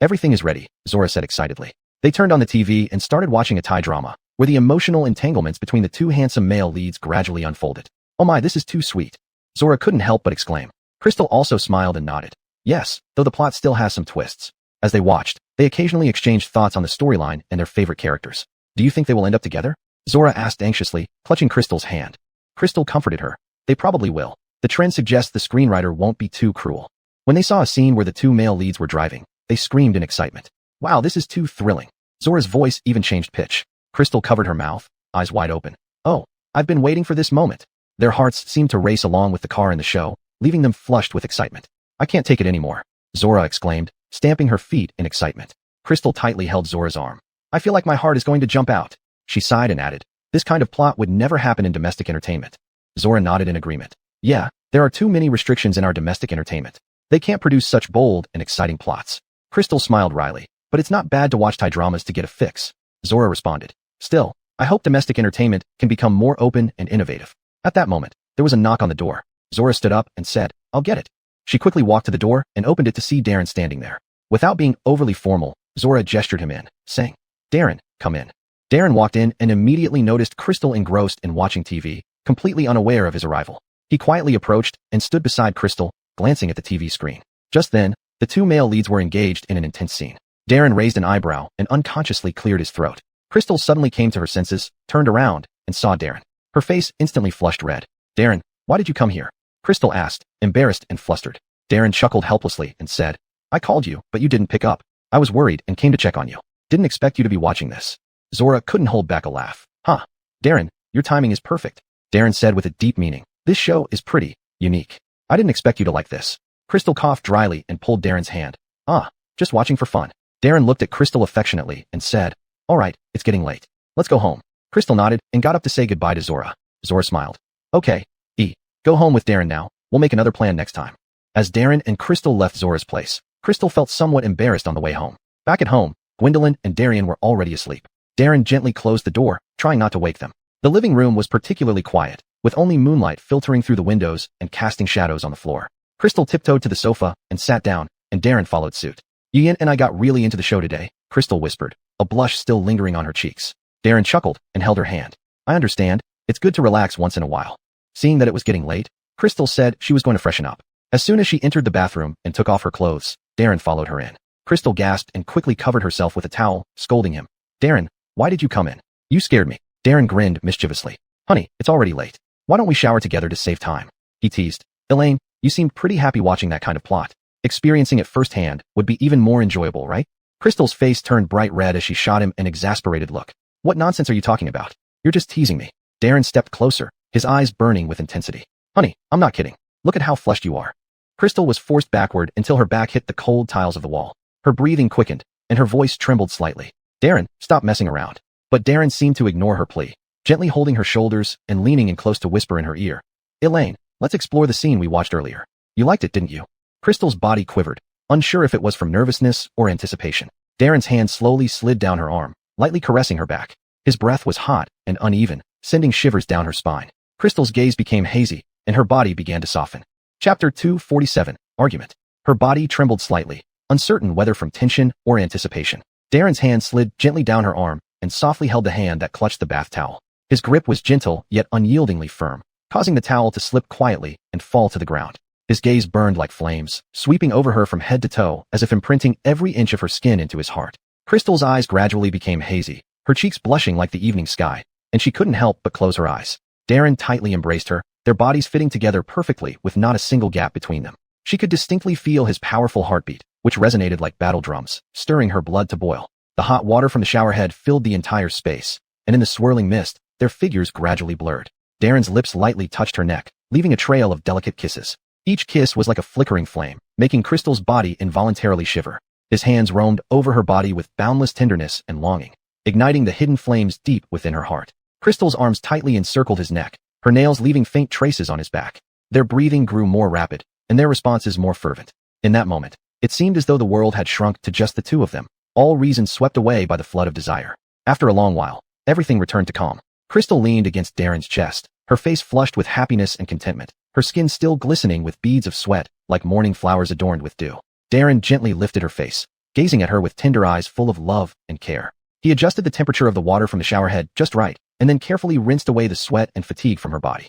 everything is ready, Zora said excitedly. They turned on the TV and started watching a Thai drama, where the emotional entanglements between the two handsome male leads gradually unfolded. Oh my, this is too sweet. Zora couldn't help but exclaim. Crystal also smiled and nodded. Yes, though the plot still has some twists. As they watched, they occasionally exchanged thoughts on the storyline and their favorite characters. Do you think they will end up together? Zora asked anxiously, clutching Crystal's hand. Crystal comforted her. They probably will. The trend suggests the screenwriter won't be too cruel. When they saw a scene where the two male leads were driving, they screamed in excitement. Wow, this is too thrilling. Zora's voice even changed pitch. Crystal covered her mouth, eyes wide open. Oh, I've been waiting for this moment. Their hearts seemed to race along with the car in the show, leaving them flushed with excitement. I can't take it anymore, Zora exclaimed, stamping her feet in excitement. Crystal tightly held Zora's arm. I feel like my heart is going to jump out. She sighed and added, this kind of plot would never happen in domestic entertainment. Zora nodded in agreement. Yeah, there are too many restrictions in our domestic entertainment. They can't produce such bold and exciting plots. Crystal smiled wryly. But it's not bad to watch Thai dramas to get a fix. Zora responded. Still, I hope domestic entertainment can become more open and innovative. At that moment, there was a knock on the door. Zora stood up and said, I'll get it. She quickly walked to the door and opened it to see Darren standing there. Without being overly formal, Zora gestured him in, saying, Darren, come in. Darren walked in and immediately noticed Crystal engrossed in watching TV, completely unaware of his arrival. He quietly approached and stood beside Crystal, glancing at the TV screen. Just then, the two male leads were engaged in an intense scene. Darren raised an eyebrow and unconsciously cleared his throat. Crystal suddenly came to her senses, turned around, and saw Darren. Her face instantly flushed red. Darren, why did you come here? Crystal asked, embarrassed and flustered. Darren chuckled helplessly and said, I called you, but you didn't pick up. I was worried and came to check on you. Didn't expect you to be watching this. Zora couldn't hold back a laugh. Huh. Darren, your timing is perfect. Darren said with a deep meaning. This show is pretty unique. I didn't expect you to like this. Crystal coughed dryly and pulled Darren's hand. Just watching for fun. Darren looked at Crystal affectionately and said, all right, it's getting late. Let's go home. Crystal nodded and got up to say goodbye to Zora. Zora smiled. Okay, go home with Darren now. We'll make another plan next time. As Darren and Crystal left Zora's place, Crystal felt somewhat embarrassed on the way home. Back at home, Gwendolyn and Darian were already asleep. Darren gently closed the door, trying not to wake them. The living room was particularly quiet, with only moonlight filtering through the windows and casting shadows on the floor. Crystal tiptoed to the sofa and sat down, and Darren followed suit. Ian and I got really into the show today, Crystal whispered, a blush still lingering on her cheeks. Darren chuckled and held her hand. I understand. It's good to relax once in a while. Seeing that it was getting late, Crystal said she was going to freshen up. As soon as she entered the bathroom and took off her clothes, Darren followed her in. Crystal gasped and quickly covered herself with a towel, scolding him. Darren, why did you come in? You scared me. Darren grinned mischievously. Honey, it's already late. Why don't we shower together to save time? He teased. Elaine, you seem pretty happy watching that kind of plot. Experiencing it firsthand would be even more enjoyable, right? Crystal's face turned bright red as she shot him an exasperated look. What nonsense are you talking about? You're just teasing me. Darren stepped closer, his eyes burning with intensity. Honey, I'm not kidding. Look at how flushed you are. Crystal was forced backward until her back hit the cold tiles of the wall. Her breathing quickened, and her voice trembled slightly. Darren, stop messing around. But Darren seemed to ignore her plea, gently holding her shoulders and leaning in close to whisper in her ear. Elaine, let's explore the scene we watched earlier. You liked it, didn't you? Crystal's body quivered, unsure if it was from nervousness or anticipation. Darren's hand slowly slid down her arm, lightly caressing her back. His breath was hot and uneven, sending shivers down her spine. Crystal's gaze became hazy, and her body began to soften. Chapter 247, Argument. Her body trembled slightly, uncertain whether from tension or anticipation. Darren's hand slid gently down her arm and softly held the hand that clutched the bath towel. His grip was gentle yet unyieldingly firm, causing the towel to slip quietly and fall to the ground. His gaze burned like flames, sweeping over her from head to toe as if imprinting every inch of her skin into his heart. Crystal's eyes gradually became hazy, her cheeks blushing like the evening sky, and she couldn't help but close her eyes. Darren tightly embraced her, their bodies fitting together perfectly with not a single gap between them. She could distinctly feel his powerful heartbeat, which resonated like battle drums, stirring her blood to boil. The hot water from the shower head filled the entire space, and in the swirling mist, their figures gradually blurred. Darren's lips lightly touched her neck, leaving a trail of delicate kisses. Each kiss was like a flickering flame, making Crystal's body involuntarily shiver. His hands roamed over her body with boundless tenderness and longing, igniting the hidden flames deep within her heart. Crystal's arms tightly encircled his neck, her nails leaving faint traces on his back. Their breathing grew more rapid, and their responses more fervent. In that moment, it seemed as though the world had shrunk to just the two of them, all reason swept away by the flood of desire. After a long while, everything returned to calm. Crystal leaned against Darren's chest, her face flushed with happiness and contentment, her skin still glistening with beads of sweat, like morning flowers adorned with dew. Darren gently lifted her face, gazing at her with tender eyes full of love and care. He adjusted the temperature of the water from the shower head just right, and then carefully rinsed away the sweat and fatigue from her body.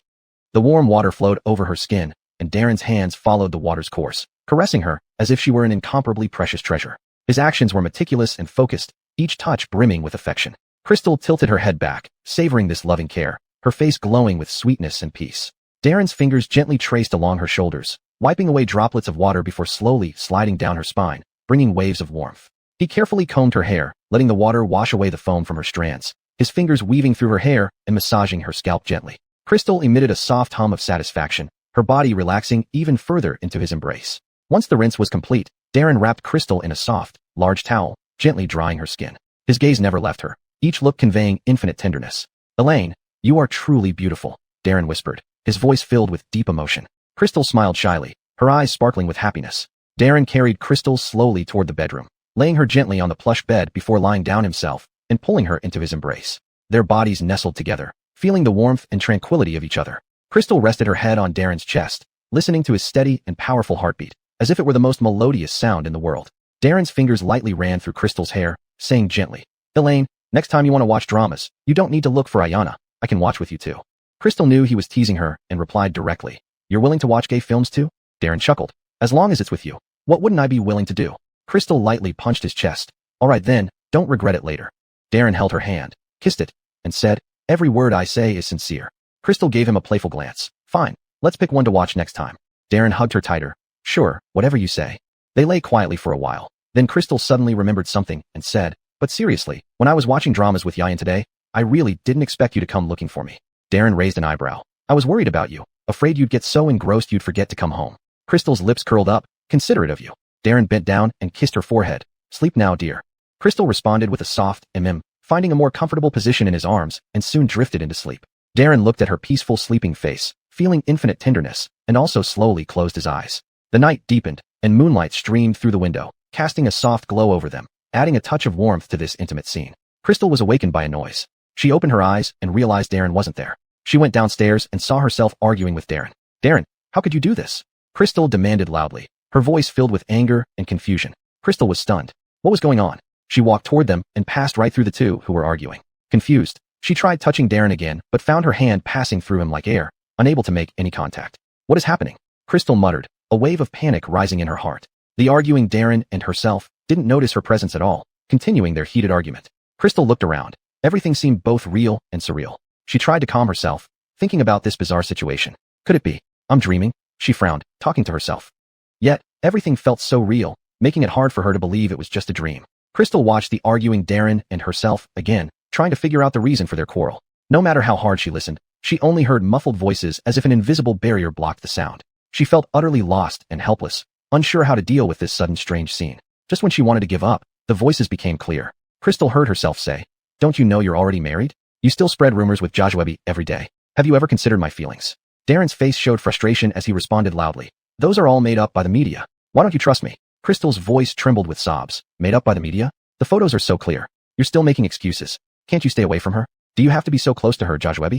The warm water flowed over her skin, and Darren's hands followed the water's course, caressing her as if she were an incomparably precious treasure. His actions were meticulous and focused, each touch brimming with affection. Crystal tilted her head back, savoring this loving care, her face glowing with sweetness and peace. Darren's fingers gently traced along her shoulders, wiping away droplets of water before slowly sliding down her spine, bringing waves of warmth. He carefully combed her hair, letting the water wash away the foam from her strands, his fingers weaving through her hair and massaging her scalp gently. Crystal emitted a soft hum of satisfaction, her body relaxing even further into his embrace. Once the rinse was complete, Darren wrapped Crystal in a soft, large towel, gently drying her skin. His gaze never left her, each look conveying infinite tenderness. "Elaine, you are truly beautiful," Darren whispered, his voice filled with deep emotion. Crystal smiled shyly, her eyes sparkling with happiness. Darren carried Crystal slowly toward the bedroom, laying her gently on the plush bed before lying down himself and pulling her into his embrace. Their bodies nestled together, feeling the warmth and tranquility of each other. Crystal rested her head on Darren's chest, listening to his steady and powerful heartbeat, as if it were the most melodious sound in the world. Darren's fingers lightly ran through Crystal's hair, saying gently, "Elaine, next time you want to watch dramas, you don't need to look for Ayana. I can watch with you too." Crystal knew he was teasing her and replied directly, "You're willing to watch gay films too?" Darren chuckled, "As long as it's with you. What wouldn't I be willing to do?" Crystal lightly punched his chest. "All right then, don't regret it later." Darren held her hand, kissed it, and said, "Every word I say is sincere." Crystal gave him a playful glance. "Fine, let's pick one to watch next time." Darren hugged her tighter. "Sure, whatever you say." They lay quietly for a while. Then Crystal suddenly remembered something and said, "But seriously, when I was watching dramas with Yayan today, I really didn't expect you to come looking for me." Darren raised an eyebrow. "I was worried about you, afraid you'd get so engrossed you'd forget to come home." Crystal's lips curled up, "Considerate of you." Darren bent down and kissed her forehead. "Sleep now, dear." Crystal responded with a soft finding a more comfortable position in his arms, and soon drifted into sleep. Darren looked at her peaceful sleeping face, feeling infinite tenderness, and also slowly closed his eyes. The night deepened, and moonlight streamed through the window, casting a soft glow over them, adding a touch of warmth to this intimate scene. Crystal was awakened by a noise. She opened her eyes and realized Darren wasn't there. She went downstairs and saw herself arguing with Darren. "Darren, how could you do this?" Crystal demanded loudly, her voice filled with anger and confusion. Crystal was stunned. What was going on? She walked toward them and passed right through the two who were arguing. Confused, she tried touching Darren again, but found her hand passing through him like air, unable to make any contact. "What is happening?" Crystal muttered, a wave of panic rising in her heart. The arguing Darren and herself didn't notice her presence at all, continuing their heated argument. Crystal looked around. Everything seemed both real and surreal. She tried to calm herself, thinking about this bizarre situation. Could it be? I'm dreaming, she frowned, talking to herself. Yet, everything felt so real, making it hard for her to believe it was just a dream. Crystal watched the arguing Darren and herself again, trying to figure out the reason for their quarrel. No matter how hard she listened, she only heard muffled voices as if an invisible barrier blocked the sound. She felt utterly lost and helpless, unsure how to deal with this sudden strange scene. Just when she wanted to give up, the voices became clear. Crystal heard herself say, "Don't you know you're already married? You still spread rumors with Joshua every day. Have you ever considered my feelings?" Darren's face showed frustration as he responded loudly. "Those are all made up by the media. Why don't you trust me?" Crystal's voice trembled with sobs. "Made up by the media? The photos are so clear. You're still making excuses. Can't you stay away from her? Do you have to be so close to her, Joshua?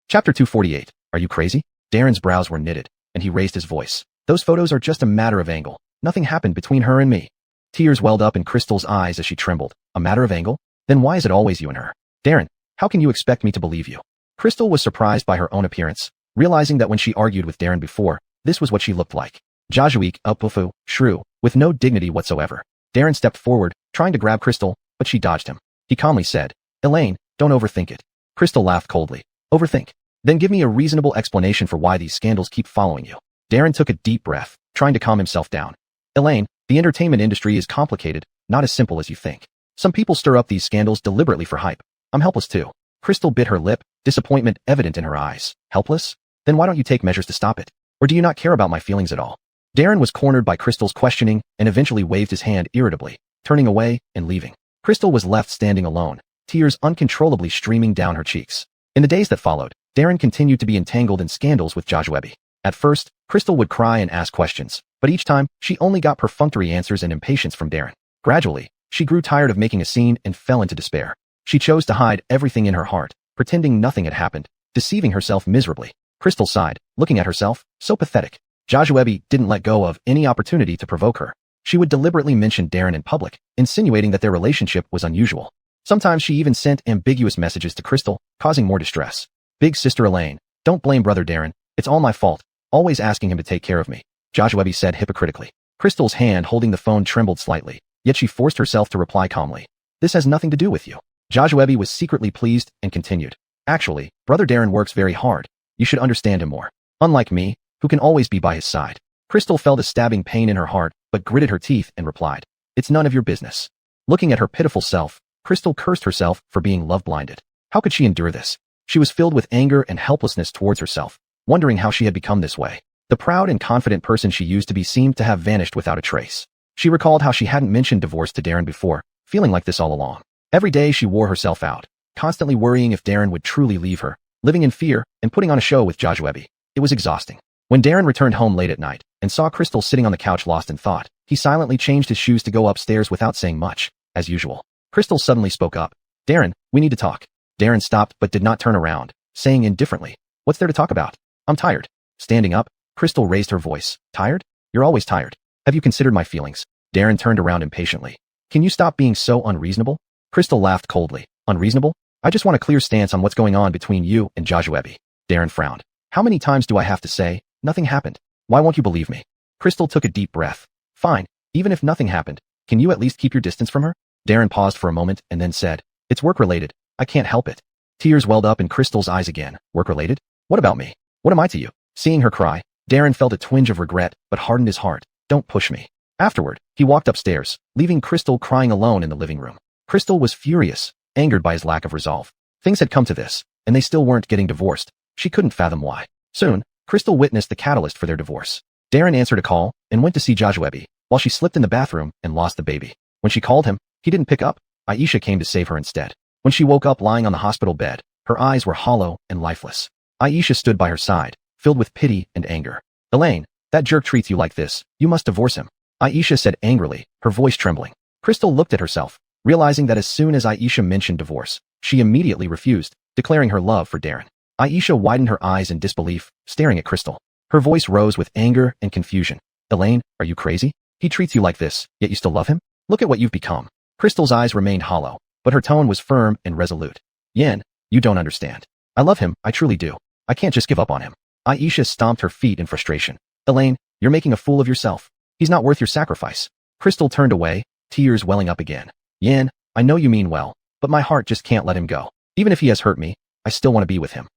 Chapter 248. Are you crazy? Darren's brows were knitted, and he raised his voice. Those photos are just a matter of angle. Nothing happened between her and me. Tears welled up in Crystal's eyes as she trembled. A matter of angle? Then why is it always you and her? Darren, how can you expect me to believe you? Crystal was surprised by her own appearance, realizing that when she argued with Darren before, this was what she looked like. Jajuik, upufu, shrew, with no dignity whatsoever. Darren stepped forward, trying to grab Crystal, but she dodged him. He calmly said, Elaine, don't overthink it. Crystal laughed coldly. Overthink? Then give me a reasonable explanation for why these scandals keep following you. Darren took a deep breath, trying to calm himself down. Elaine, the entertainment industry is complicated, not as simple as you think. Some people stir up these scandals deliberately for hype. I'm helpless too. Crystal bit her lip, disappointment evident in her eyes. Helpless? Then why don't you take measures to stop it? Or do you not care about my feelings at all? Darren was cornered by Crystal's questioning and eventually waved his hand irritably, turning away and leaving. Crystal was left standing alone, tears uncontrollably streaming down her cheeks. In the days that followed, Darren continued to be entangled in scandals with Jajuebi. At first, Crystal would cry and ask questions, but each time, she only got perfunctory answers and impatience from Darren. Gradually, she grew tired of making a scene and fell into despair. She chose to hide everything in her heart, pretending nothing had happened, deceiving herself miserably. Crystal sighed, looking at herself, so pathetic. Jajuebi didn't let go of any opportunity to provoke her. She would deliberately mention Darren in public, insinuating that their relationship was unusual. Sometimes she even sent ambiguous messages to Crystal, causing more distress. Big sister Elaine, don't blame brother Darren. It's all my fault. Always asking him to take care of me. Jajuebi said hypocritically. Crystal's hand holding the phone trembled slightly, yet she forced herself to reply calmly. This has nothing to do with you. Jajuebi was secretly pleased and continued. Actually, brother Darren works very hard. You should understand him more. Unlike me, who can always be by his side. Crystal felt a stabbing pain in her heart, but gritted her teeth and replied, It's none of your business. Looking at her pitiful self, Crystal cursed herself for being love-blinded. How could she endure this? She was filled with anger and helplessness towards herself, wondering how she had become this way. The proud and confident person she used to be seemed to have vanished without a trace. She recalled how she hadn't mentioned divorce to Darren before, feeling like this all along. Every day she wore herself out, constantly worrying if Darren would truly leave her, living in fear and putting on a show with Jajuebi. It was exhausting. When Darren returned home late at night and saw Crystal sitting on the couch lost in thought, he silently changed his shoes to go upstairs without saying much, as usual. Crystal suddenly spoke up. Darren, we need to talk. Darren stopped but did not turn around, saying indifferently, What's there to talk about? I'm tired. Standing up, Crystal raised her voice. Tired? You're always tired. Have you considered my feelings? Darren turned around impatiently. Can you stop being so unreasonable? Crystal laughed coldly. Unreasonable? I just want a clear stance on what's going on between you and Jajuebi. Darren frowned. How many times do I have to say, nothing happened? Why won't you believe me? Crystal took a deep breath. Fine, even if nothing happened, can you at least keep your distance from her? Darren paused for a moment and then said, It's work-related. I can't help it. Tears welled up in Crystal's eyes again. Work-related? What about me? What am I to you? Seeing her cry, Darren felt a twinge of regret but hardened his heart. Don't push me. Afterward, he walked upstairs, leaving Crystal crying alone in the living room. Crystal was furious, angered by his lack of resolve. Things had come to this, and they still weren't getting divorced. She couldn't fathom why. Soon, Crystal witnessed the catalyst for their divorce. Darren answered a call and went to see Jajuebi, while she slipped in the bathroom and lost the baby. When she called him, he didn't pick up. Aisha came to save her instead. When she woke up lying on the hospital bed, her eyes were hollow and lifeless. Aisha stood by her side, filled with pity and anger. Elaine, that jerk treats you like this. You must divorce him. Aisha said angrily, her voice trembling. Crystal looked at herself, realizing that as soon as Aisha mentioned divorce, she immediately refused, declaring her love for Darren. Aisha widened her eyes in disbelief, staring at Crystal. Her voice rose with anger and confusion. Elaine, are you crazy? He treats you like this, yet you still love him? Look at what you've become. Crystal's eyes remained hollow, but her tone was firm and resolute. Yen, you don't understand. I love him, I truly do. I can't just give up on him. Aisha stomped her feet in frustration. Elaine, you're making a fool of yourself. He's not worth your sacrifice. Crystal turned away, tears welling up again. Yen, I know you mean well, but my heart just can't let him go. Even if he has hurt me, I still want to be with him.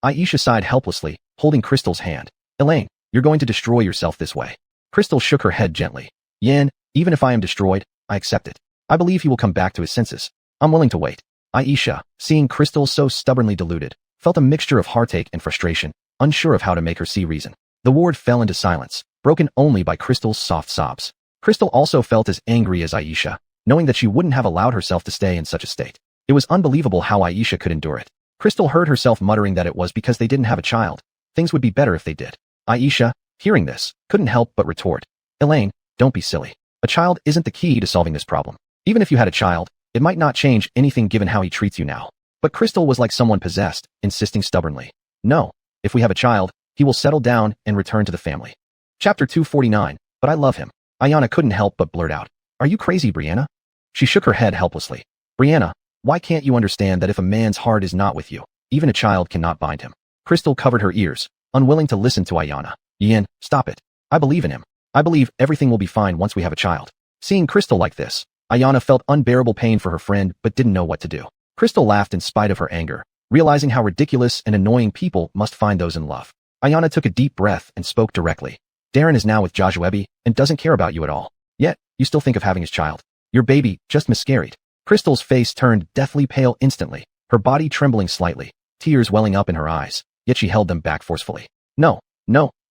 Aisha sighed helplessly, holding Crystal's hand. Elaine, you're going to destroy yourself this way. Crystal shook her head gently. Yen, even if I am destroyed, I accept it. I believe he will come back to his senses. I'm willing to wait. Aisha, seeing Crystal so stubbornly deluded, felt a mixture of heartache and frustration, unsure of how to make her see reason. The ward fell into silence, broken only by Crystal's soft sobs. Crystal also felt as angry as Aisha, knowing that she wouldn't have allowed herself to stay in such a state. It was unbelievable how Aisha could endure it. Crystal heard herself muttering that it was because they didn't have a child. Things would be better if they did. Aisha, hearing this, couldn't help but retort. Elaine, don't be silly. A child isn't the key to solving this problem. Even if you had a child, it might not change anything given how he treats you now. But Crystal was like someone possessed, insisting stubbornly. No, if we have a child, he will settle down and return to the family. Chapter 249, but I love him. Ayana couldn't help but blurt out. Are you crazy, Brianna? She shook her head helplessly. Brianna, why can't you understand that if a man's heart is not with you, even a child cannot bind him? Crystal covered her ears, unwilling to listen to Ayana. Yin, stop it. I believe in him. I believe everything will be fine once we have a child. Seeing Crystal like this, Ayana felt unbearable pain for her friend but didn't know what to do. Crystal laughed in spite of her anger, realizing how ridiculous and annoying people must find those in love. Ayana took a deep breath and spoke directly. Darren is now with Joshua and doesn't care about you at all. Yet, you still think of having his child. Your baby just miscarried. Crystal's face turned deathly pale instantly, her body trembling slightly, tears welling up in her eyes, yet she held them back forcefully. No,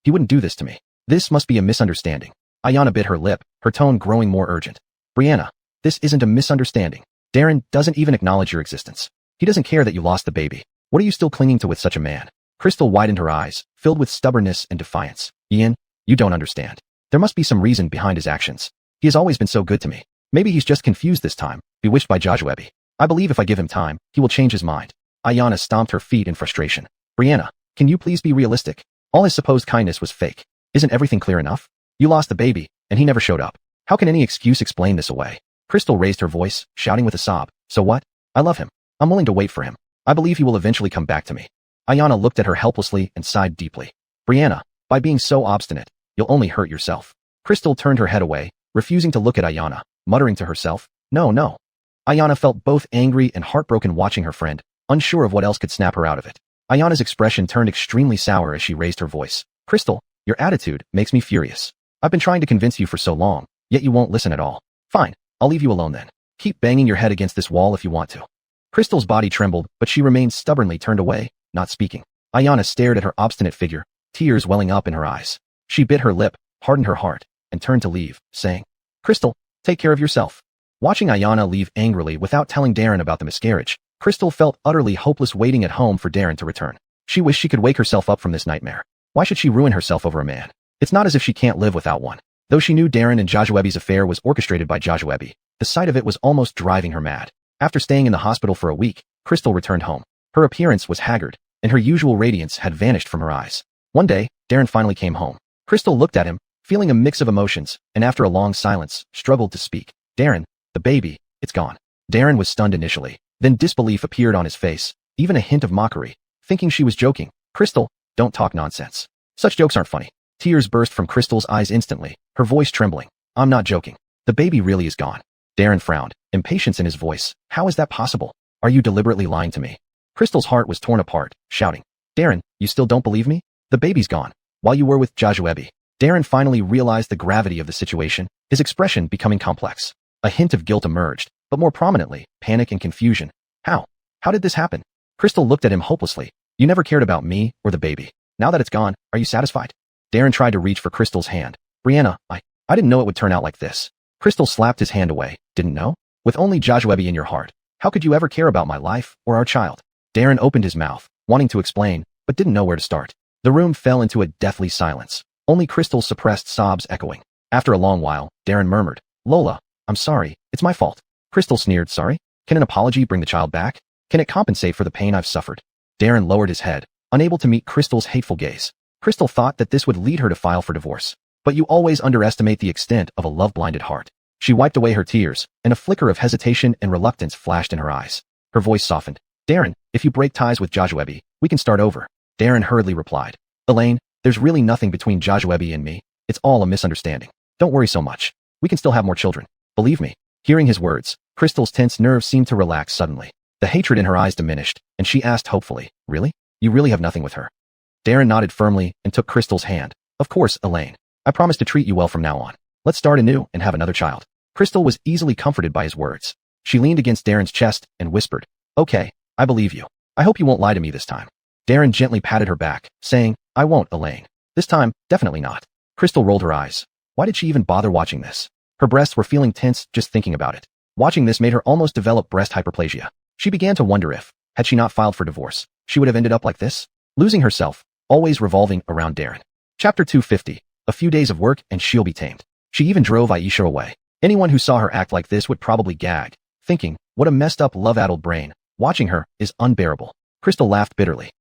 he wouldn't do this to me. This must be a misunderstanding. Ayana bit her lip, her tone growing more urgent. Brianna, this isn't a misunderstanding. Darren doesn't even acknowledge your existence. He doesn't care that you lost the baby. What are you still clinging to with such a man? Crystal widened her eyes, filled with stubbornness and defiance. Ian, you don't understand. There must be some reason behind his actions. He has always been so good to me. Maybe he's just confused this time, bewitched by Joshua. I believe if I give him time, he will change his mind. Ayana stomped her feet in frustration. Brianna, can you please be realistic? All his supposed kindness was fake. Isn't everything clear enough? You lost the baby, and he never showed up. How can any excuse explain this away? Crystal raised her voice, shouting with a sob. So what? I love him. I'm willing to wait for him. I believe he will eventually come back to me. Ayana looked at her helplessly and sighed deeply. Brianna, by being so obstinate, you'll only hurt yourself. Crystal turned her head away, refusing to look at Ayana, muttering to herself, No. Ayana felt both angry and heartbroken watching her friend, unsure of what else could snap her out of it. Ayana's expression turned extremely sour as she raised her voice. Crystal, your attitude makes me furious. I've been trying to convince you for so long, yet you won't listen at all. Fine, I'll leave you alone then. Keep banging your head against this wall if you want to. Crystal's body trembled, but she remained stubbornly turned away, not speaking. Ayana stared at her obstinate figure, tears welling up in her eyes. She bit her lip, hardened her heart, and turned to leave, saying, Crystal, take care of yourself. Watching Ayana leave angrily without telling Darren about the miscarriage, Crystal felt utterly hopeless waiting at home for Darren to return. She wished she could wake herself up from this nightmare. Why should she ruin herself over a man? It's not as if she can't live without one. Though she knew Darren and Joshua's affair was orchestrated by Joshua, the sight of it was almost driving her mad. After staying in the hospital for a week, Crystal returned home. Her appearance was haggard, and her usual radiance had vanished from her eyes. One day, Darren finally came home. Crystal looked at him, feeling a mix of emotions, and after a long silence, struggled to speak. Darren, the baby, it's gone. Darren was stunned initially. Then disbelief appeared on his face, even a hint of mockery. Thinking she was joking, Crystal, don't talk nonsense. Such jokes aren't funny. Tears burst from Crystal's eyes instantly, her voice trembling. I'm not joking. The baby really is gone. Darren frowned, impatience in his voice. How is that possible? Are you deliberately lying to me? Crystal's heart was torn apart, shouting. Darren, you still don't believe me? The baby's gone. While you were with Joshua. Darren finally realized the gravity of the situation, his expression becoming complex. A hint of guilt emerged, but more prominently, panic and confusion. How? How did this happen? Crystal looked at him hopelessly. You never cared about me or the baby. Now that it's gone, are you satisfied? Darren tried to reach for Crystal's hand. Brianna, I didn't know it would turn out like this. Crystal slapped his hand away. Didn't know? With only Joshua in your heart, how could you ever care about my life or our child? Darren opened his mouth, wanting to explain, but didn't know where to start. The room fell into a deathly silence, only Crystal's suppressed sobs echoing. After a long while, Darren murmured, Lola, I'm sorry, it's my fault. Crystal sneered, sorry? Can an apology bring the child back? Can it compensate for the pain I've suffered? Darren lowered his head, unable to meet Crystal's hateful gaze. Crystal thought that this would lead her to file for divorce. But you always underestimate the extent of a love-blinded heart. She wiped away her tears, and a flicker of hesitation and reluctance flashed in her eyes. Her voice softened. Darren, if you break ties with Joshua, we can start over. Darren hurriedly replied. Elaine, there's really nothing between Joshua and me. It's all a misunderstanding. Don't worry so much. We can still have more children. Believe me. Hearing his words, Crystal's tense nerves seemed to relax suddenly. The hatred in her eyes diminished, and she asked hopefully, Really? You really have nothing with her? Darren nodded firmly and took Crystal's hand. Of course, Elaine. I promise to treat you well from now on. Let's start anew and have another child. Crystal was easily comforted by his words. She leaned against Darren's chest and whispered, Okay, I believe you. I hope you won't lie to me this time. Darren gently patted her back, saying, I won't, Elaine. This time, definitely not. Crystal rolled her eyes. Why did she even bother watching this? Her breasts were feeling tense just thinking about it. Watching this made her almost develop breast hyperplasia. She began to wonder if, had she not filed for divorce, she would have ended up like this, losing herself, always revolving around Darren. Chapter 250. A few days of work and she'll be tamed. She even drove Aisha away. Anyone who saw her act like this would probably gag, thinking, what a messed up love-addled brain. Watching her is unbearable. Crystal laughed bitterly.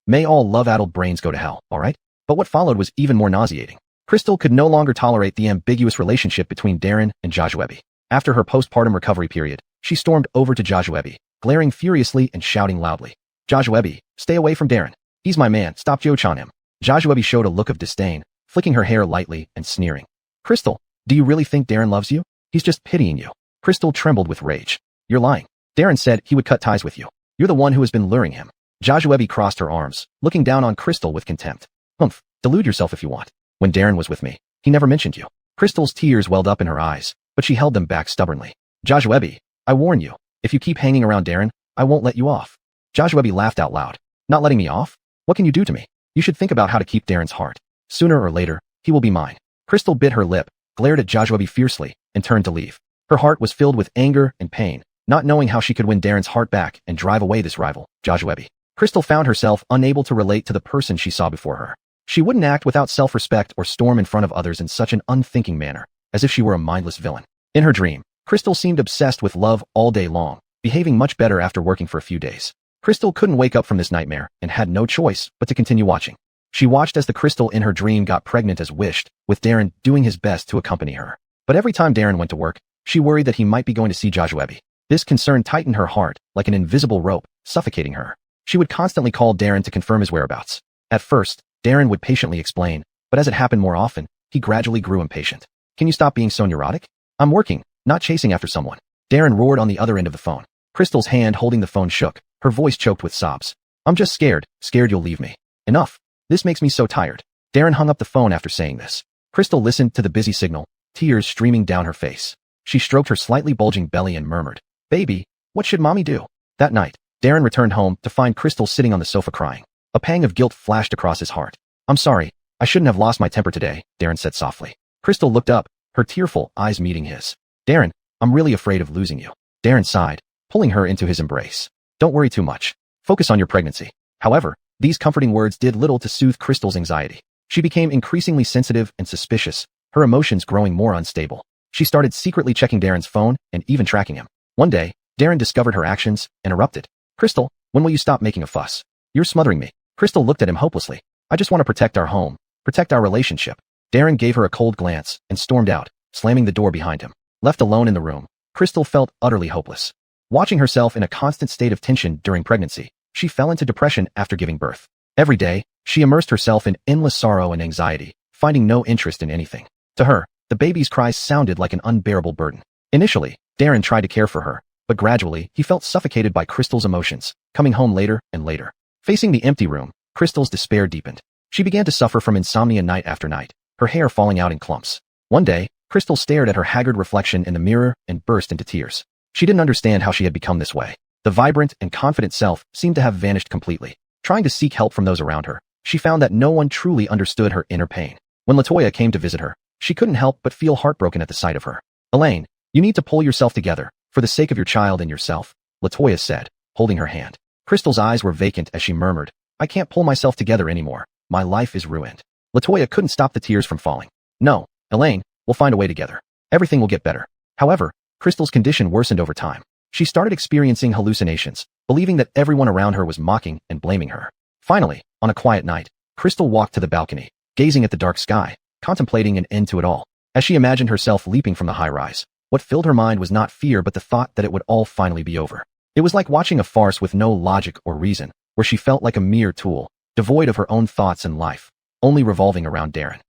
May all love-addled brains go to hell, alright? But what followed was even more nauseating. Crystal could no longer tolerate the ambiguous relationship between Darren and Joshua. After her postpartum recovery period, she stormed over to Joshua, glaring furiously and shouting loudly. Joshua, stay away from Darren. He's my man, stop joching him. Joshua showed a look of disdain, flicking her hair lightly and sneering. Crystal, do you really think Darren loves you? He's just pitying you. Crystal trembled with rage. You're lying. Darren said he would cut ties with you. You're the one who has been luring him. Joshua crossed her arms, looking down on Crystal with contempt. Humph, delude yourself if you want. When Darren was with me, he never mentioned you. Crystal's tears welled up in her eyes, but she held them back stubbornly. Joshua, I warn you, if you keep hanging around Darren, I won't let you off. Joshua laughed out loud. Not letting me off? What can you do to me? You should think about how to keep Darren's heart. Sooner or later, he will be mine. Crystal bit her lip, glared at Joshua fiercely, and turned to leave. Her heart was filled with anger and pain, not knowing how she could win Darren's heart back and drive away this rival, Joshua. Crystal found herself unable to relate to the person she saw before her. She wouldn't act without self-respect or storm in front of others in such an unthinking manner, as if she were a mindless villain. In her dream, Crystal seemed obsessed with love all day long, behaving much better after working for a few days. Crystal couldn't wake up from this nightmare and had no choice but to continue watching. She watched as the Crystal in her dream got pregnant as wished, with Darren doing his best to accompany her. But every time Darren went to work, she worried that he might be going to see Joshua. This concern tightened her heart like an invisible rope, suffocating her. She would constantly call Darren to confirm his whereabouts. At first, Darren would patiently explain, but as it happened more often, he gradually grew impatient. Can you stop being so neurotic? I'm working, not chasing after someone. Darren roared on the other end of the phone. Crystal's hand holding the phone shook, her voice choked with sobs. I'm just scared you'll leave me. Enough. This makes me so tired. Darren hung up the phone after saying this. Crystal listened to the busy signal, tears streaming down her face. She stroked her slightly bulging belly and murmured, Baby, what should mommy do? That night, Darren returned home to find Crystal sitting on the sofa crying. A pang of guilt flashed across his heart. I'm sorry, I shouldn't have lost my temper today, Darren said softly. Crystal looked up, her tearful eyes meeting his. Darren, I'm really afraid of losing you. Darren sighed, pulling her into his embrace. Don't worry too much. Focus on your pregnancy. However, these comforting words did little to soothe Crystal's anxiety. She became increasingly sensitive and suspicious, her emotions growing more unstable. She started secretly checking Darren's phone and even tracking him. One day, Darren discovered her actions and erupted. Crystal, when will you stop making a fuss? You're smothering me. Crystal looked at him hopelessly. I just want to protect our home, protect our relationship. Darren gave her a cold glance and stormed out, slamming the door behind him. Left alone in the room, Crystal felt utterly hopeless. Watching herself in a constant state of tension during pregnancy, she fell into depression after giving birth. Every day, she immersed herself in endless sorrow and anxiety, finding no interest in anything. To her, the baby's cries sounded like an unbearable burden. Initially, Darren tried to care for her, but gradually, he felt suffocated by Crystal's emotions, coming home later and later. Facing the empty room, Crystal's despair deepened. She began to suffer from insomnia night after night, her hair falling out in clumps. One day, Crystal stared at her haggard reflection in the mirror and burst into tears. She didn't understand how she had become this way. The vibrant and confident self seemed to have vanished completely. Trying to seek help from those around her, she found that no one truly understood her inner pain. When LaToya came to visit her, she couldn't help but feel heartbroken at the sight of her. Elaine, you need to pull yourself together, for the sake of your child and yourself, LaToya said, holding her hand. Crystal's eyes were vacant as she murmured, I can't pull myself together anymore. My life is ruined. LaToya couldn't stop the tears from falling. No, Elaine, we'll find a way together. Everything will get better. However, Crystal's condition worsened over time. She started experiencing hallucinations, believing that everyone around her was mocking and blaming her. Finally, on a quiet night, Crystal walked to the balcony, gazing at the dark sky, contemplating an end to it all. As she imagined herself leaping from the high-rise, what filled her mind was not fear but the thought that it would all finally be over. It was like watching a farce with no logic or reason, where she felt like a mere tool, devoid of her own thoughts and life, only revolving around Darren.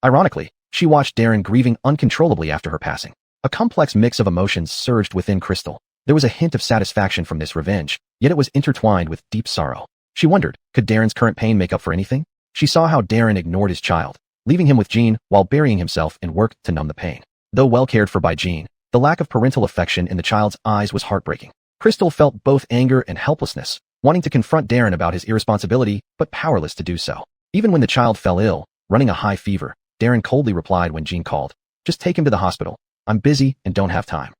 Ironically, she watched Darren grieving uncontrollably after her passing. A complex mix of emotions surged within Crystal. There was a hint of satisfaction from this revenge, yet it was intertwined with deep sorrow. She wondered, could Darren's current pain make up for anything? She saw how Darren ignored his child, leaving him with Jean while burying himself in work to numb the pain. Though well cared for by Jean, the lack of parental affection in the child's eyes was heartbreaking. Crystal felt both anger and helplessness, wanting to confront Darren about his irresponsibility, but powerless to do so. Even when the child fell ill, running a high fever, Darren coldly replied when Jean called, just take him to the hospital. I'm busy and don't have time.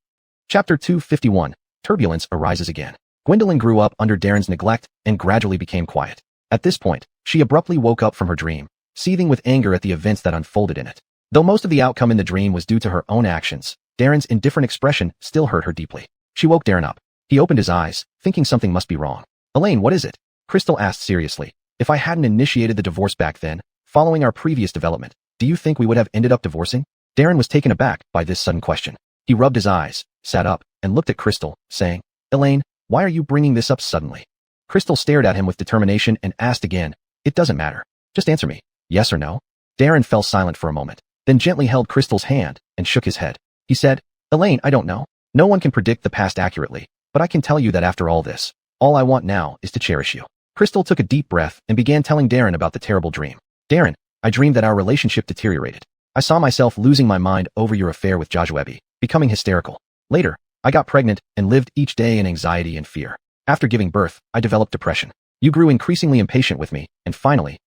Chapter 251, Turbulence Arises Again. Gwendolyn grew up under Darren's neglect and gradually became quiet. At this point, she abruptly woke up from her dream, seething with anger at the events that unfolded in it. Though most of the outcome in the dream was due to her own actions, Darren's indifferent expression still hurt her deeply. She woke Darren up. He opened his eyes, thinking something must be wrong. Elaine, what is it? Crystal asked seriously. If I hadn't initiated the divorce back then, following our previous development, do you think we would have ended up divorcing? Darren was taken aback by this sudden question. He rubbed his eyes, sat up, and looked at Crystal, saying, Elaine, why are you bringing this up suddenly? Crystal stared at him with determination and asked again, it doesn't matter. Just answer me, yes or no? Darren fell silent for a moment, then gently held Crystal's hand and shook his head. He said, Elaine, I don't know. No one can predict the past accurately, but I can tell you that after all this, all I want now is to cherish you. Crystal took a deep breath and began telling Darren about the terrible dream. Darren, I dreamed that our relationship deteriorated. I saw myself losing my mind over your affair with Joshua, becoming hysterical. Later, I got pregnant and lived each day in anxiety and fear. After giving birth, I developed depression. You grew increasingly impatient with me, and finally,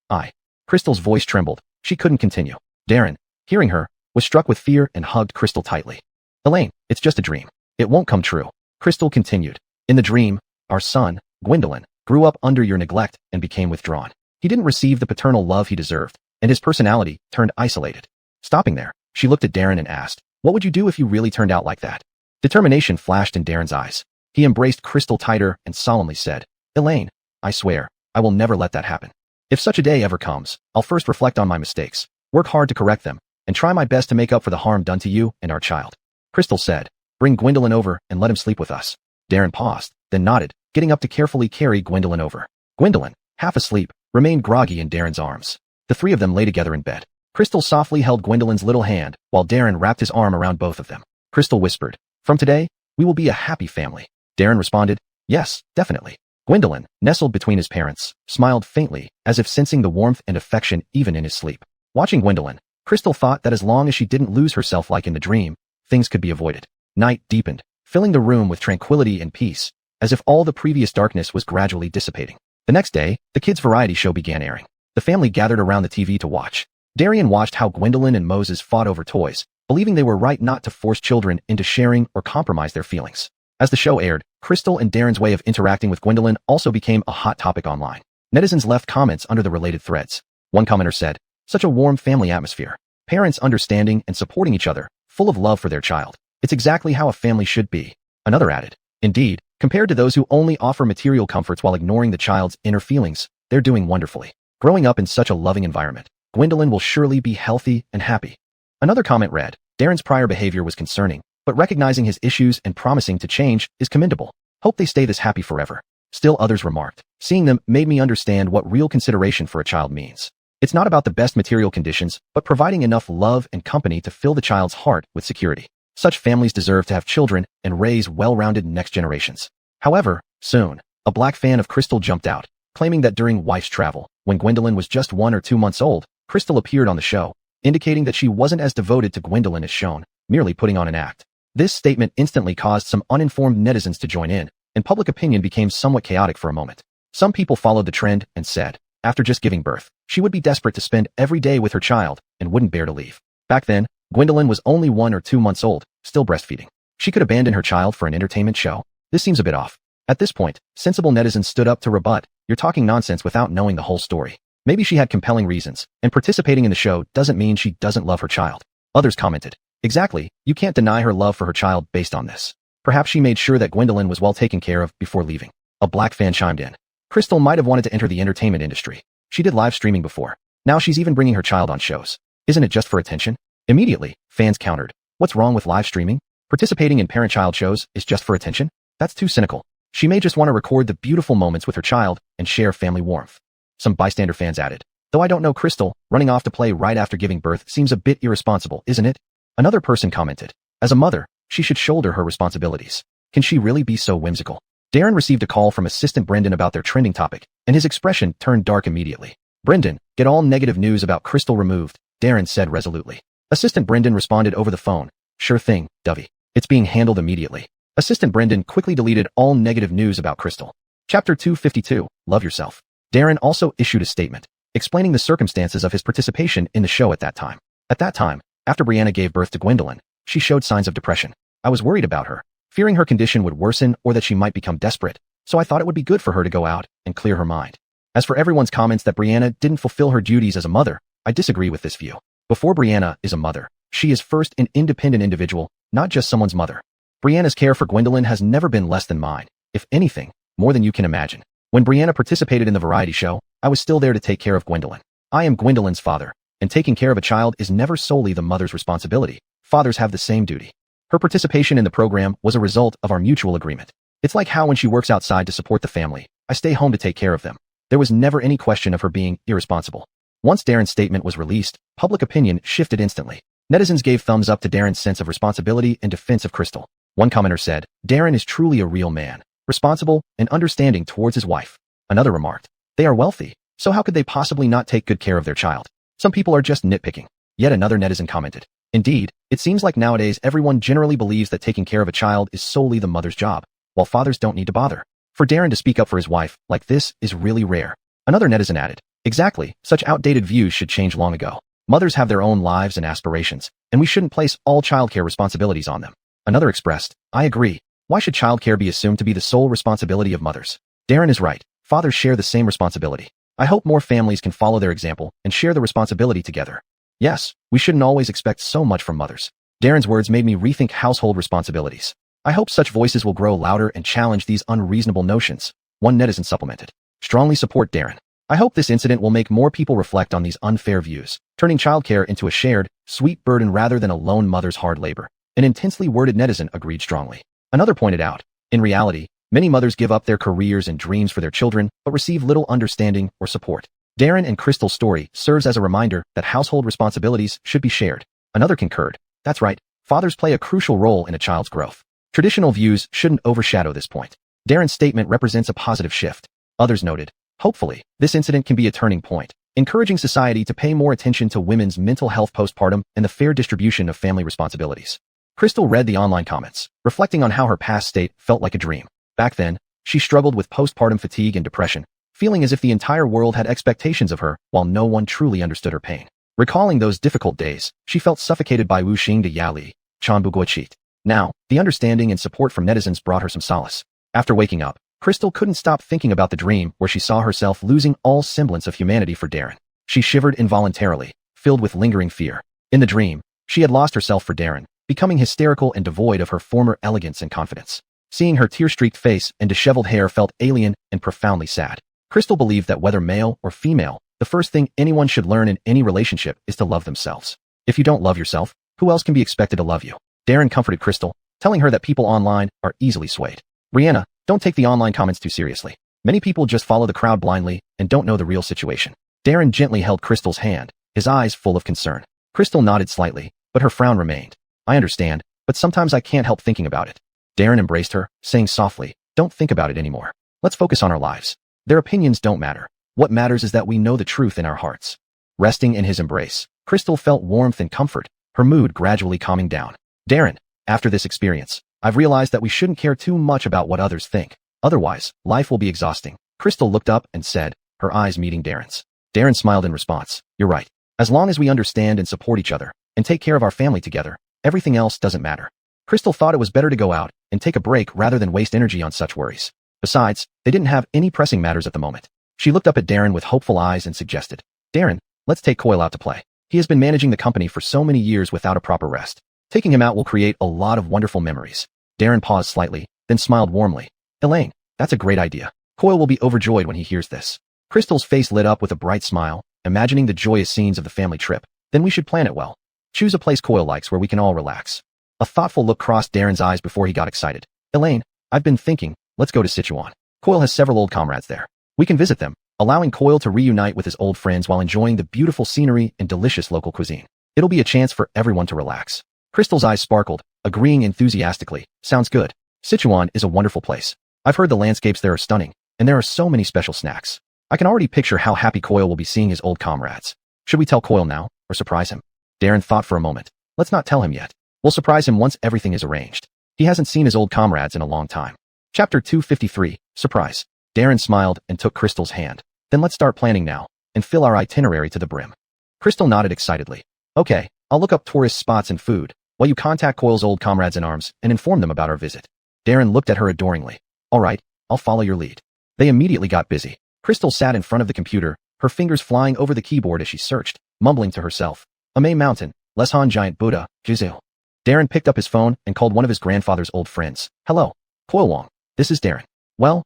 Crystal's voice trembled. She couldn't continue. Darren, hearing her, was struck with fear and hugged Crystal tightly. Elaine, it's just a dream. It won't come true. Crystal continued. In the dream, our son, Gwendolyn, grew up under your neglect and became withdrawn. He didn't receive the paternal love he deserved, and his personality turned isolated. Stopping there, she looked at Darren and asked, what would you do if you really turned out like that? Determination flashed in Darren's eyes. He embraced Crystal tighter and solemnly said, Elaine, I swear, I will never let that happen. If such a day ever comes, I'll first reflect on my mistakes, work hard to correct them, and try my best to make up for the harm done to you and our child. Crystal said, bring Gwendolyn over and let him sleep with us. Darren paused, then nodded, getting up to carefully carry Gwendolyn over. Gwendolyn, half asleep, remained groggy in Darren's arms. The three of them lay together in bed. Crystal softly held Gwendolyn's little hand while Darren wrapped his arm around both of them. Crystal whispered, from today, we will be a happy family. Darren responded, yes, definitely. Gwendolyn, nestled between his parents, smiled faintly, as if sensing the warmth and affection even in his sleep. Watching Gwendolyn, Crystal thought that as long as she didn't lose herself like in the dream, things could be avoided. Night deepened, filling the room with tranquility and peace, as if all the previous darkness was gradually dissipating. The next day, the kids' variety show began airing. The family gathered around the TV to watch. Darian watched how Gwendolyn and Moses fought over toys, believing they were right not to force children into sharing or compromise their feelings. As the show aired, Crystal and Darren's way of interacting with Gwendolyn also became a hot topic online. Netizens left comments under the related threads. One commenter said, such a warm family atmosphere. Parents understanding and supporting each other, full of love for their child. It's exactly how a family should be. Another added, indeed, compared to those who only offer material comforts while ignoring the child's inner feelings, they're doing wonderfully. Growing up in such a loving environment, Gwendolyn will surely be healthy and happy. Another comment read, Darren's prior behavior was concerning, but recognizing his issues and promising to change is commendable. Hope they stay this happy forever. Still others remarked, seeing them made me understand what real consideration for a child means. It's not about the best material conditions, but providing enough love and company to fill the child's heart with security. Such families deserve to have children and raise well-rounded next generations. However, soon, a black fan of Crystal jumped out, claiming that during wife's travel, when Gwendolyn was just 1 or 2 months old, Crystal appeared on the show, indicating that she wasn't as devoted to Gwendolyn as shown, merely putting on an act. This statement instantly caused some uninformed netizens to join in, and public opinion became somewhat chaotic for a moment. Some people followed the trend and said, after just giving birth, she would be desperate to spend every day with her child and wouldn't bear to leave. Back then, Gwendolyn was only 1 or 2 months old, still breastfeeding. She could abandon her child for an entertainment show? This seems a bit off. At this point, sensible netizens stood up to rebut, you're talking nonsense without knowing the whole story. Maybe she had compelling reasons, and participating in the show doesn't mean she doesn't love her child. Others commented, exactly, you can't deny her love for her child based on this. Perhaps she made sure that Gwendolyn was well taken care of before leaving. A black fan chimed in. Crystal might have wanted to enter the entertainment industry. She did live streaming before. Now she's even bringing her child on shows. Isn't it just for attention? Immediately, fans countered. What's wrong with live streaming? Participating in parent-child shows is just for attention? That's too cynical. She may just want to record the beautiful moments with her child and share family warmth. Some bystander fans added, though I don't know Crystal, running off to play right after giving birth seems a bit irresponsible, isn't it? Another person commented, as a mother, she should shoulder her responsibilities. Can she really be so whimsical? Darren received a call from assistant Brendan about their trending topic, and his expression turned dark immediately. Brendan, get all negative news about Crystal removed, Darren said resolutely. Assistant Brendan responded over the phone, sure thing, Dovey. It's being handled immediately. Assistant Brendan quickly deleted all negative news about Crystal. Chapter 252, Love Yourself. Darren also issued a statement, explaining the circumstances of his participation in the show at that time. At that time, after Brianna gave birth to Gwendolyn, she showed signs of depression. I was worried about her, fearing her condition would worsen or that she might become desperate, so I thought it would be good for her to go out and clear her mind. As for everyone's comments that Brianna didn't fulfill her duties as a mother, I disagree with this view. Before Brianna is a mother, she is first an independent individual, not just someone's mother. Brianna's care for Gwendolyn has never been less than mine, if anything, more than you can imagine. When Brianna participated in the variety show, I was still there to take care of Gwendolyn. I am Gwendolyn's father, and taking care of a child is never solely the mother's responsibility. Fathers have the same duty. Her participation in the program was a result of our mutual agreement. It's like how when she works outside to support the family, I stay home to take care of them. There was never any question of her being irresponsible. Once Darren's statement was released, public opinion shifted instantly. Netizens gave thumbs up to Darren's sense of responsibility in defense of Crystal. One commenter said, "Darren is truly a real man, responsible and understanding towards his wife." Another remarked, "They are wealthy, so how could they possibly not take good care of their child? Some people are just nitpicking." Yet another netizen commented, "Indeed, it seems like nowadays everyone generally believes that taking care of a child is solely the mother's job, while fathers don't need to bother. For Darren to speak up for his wife like this is really rare." Another netizen added, "Exactly, such outdated views should change long ago. Mothers have their own lives and aspirations, and we shouldn't place all childcare responsibilities on them." Another expressed, "I agree. Why should childcare be assumed to be the sole responsibility of mothers? Darren is right. Fathers share the same responsibility. I hope more families can follow their example and share the responsibility together. Yes, we shouldn't always expect so much from mothers." Darren's words made me rethink household responsibilities. I hope such voices will grow louder and challenge these unreasonable notions. One netizen supplemented, "Strongly support Darren. I hope this incident will make more people reflect on these unfair views, turning childcare into a shared, sweet burden rather than a lone mother's hard labor." An intensely worded netizen agreed strongly. Another pointed out, "In reality, many mothers give up their careers and dreams for their children, but receive little understanding or support." Darren and Crystal's story serves as a reminder that household responsibilities should be shared. Another concurred, "That's right, fathers play a crucial role in a child's growth. Traditional views shouldn't overshadow this point." Darren's statement represents a positive shift. Others noted, "Hopefully, this incident can be a turning point, encouraging society to pay more attention to women's mental health postpartum and the fair distribution of family responsibilities." Crystal read the online comments, reflecting on how her past state felt like a dream. Back then, she struggled with postpartum fatigue and depression, feeling as if the entire world had expectations of her while no one truly understood her pain. Recalling those difficult days, she felt suffocated by Wu Xing de Yali, Chan Buguochit. Now, the understanding and support from netizens brought her some solace. After waking up, Crystal couldn't stop thinking about the dream where she saw herself losing all semblance of humanity for Darren. She shivered involuntarily, filled with lingering fear. In the dream, she had lost herself for Darren, becoming hysterical and devoid of her former elegance and confidence. Seeing her tear-streaked face and disheveled hair felt alien and profoundly sad. Crystal believed that whether male or female, the first thing anyone should learn in any relationship is to love themselves. If you don't love yourself, who else can be expected to love you? Darren comforted Crystal, telling her that people online are easily swayed. "Brianna, don't take the online comments too seriously. Many people just follow the crowd blindly and don't know the real situation." Darren gently held Crystal's hand, his eyes full of concern. Crystal nodded slightly, but her frown remained. "I understand, but sometimes I can't help thinking about it." Darren embraced her, saying softly, "Don't think about it anymore. Let's focus on our lives. Their opinions don't matter. What matters is that we know the truth in our hearts." Resting in his embrace, Crystal felt warmth and comfort, her mood gradually calming down. "Darren, after this experience, I've realized that we shouldn't care too much about what others think. Otherwise, life will be exhausting." Crystal looked up and said, her eyes meeting Darren's. Darren smiled in response, "You're right. As long as we understand and support each other, and take care of our family together, everything else doesn't matter." Crystal thought it was better to go out and take a break rather than waste energy on such worries. Besides, they didn't have any pressing matters at the moment. She looked up at Darren with hopeful eyes and suggested, "Darren, let's take Coyle out to play. He has been managing the company for so many years without a proper rest. Taking him out will create a lot of wonderful memories." Darren paused slightly, then smiled warmly. "Elaine, that's a great idea. Coyle will be overjoyed when he hears this." Crystal's face lit up with a bright smile, imagining the joyous scenes of the family trip. "Then we should plan it well. Choose a place Coyle likes where we can all relax." A thoughtful look crossed Darren's eyes before he got excited. "Elaine, I've been thinking, let's go to Sichuan. Coyle has several old comrades there. We can visit them, allowing Coyle to reunite with his old friends while enjoying the beautiful scenery and delicious local cuisine. It'll be a chance for everyone to relax." Crystal's eyes sparkled, agreeing enthusiastically. "Sounds good. Sichuan is a wonderful place. I've heard the landscapes there are stunning, and there are so many special snacks. I can already picture how happy Coyle will be seeing his old comrades. Should we tell Coyle now, or surprise him?" Darren thought for a moment. "Let's not tell him yet. We'll surprise him once everything is arranged. He hasn't seen his old comrades in a long time." Chapter 253, Surprise. Darren smiled and took Crystal's hand. "Then let's start planning now, and fill our itinerary to the brim." Crystal nodded excitedly. "Okay, I'll look up tourist spots and food, while you contact Coyle's old comrades in arms and inform them about our visit." Darren looked at her adoringly. "All right, I'll follow your lead." They immediately got busy. Crystal sat in front of the computer, her fingers flying over the keyboard as she searched, mumbling to herself, "Amay Mountain, Leshan Giant Buddha, Jizil." Darren picked up his phone and called one of his grandfather's old friends. "Hello, Coyle Wong. This is Darren." Well,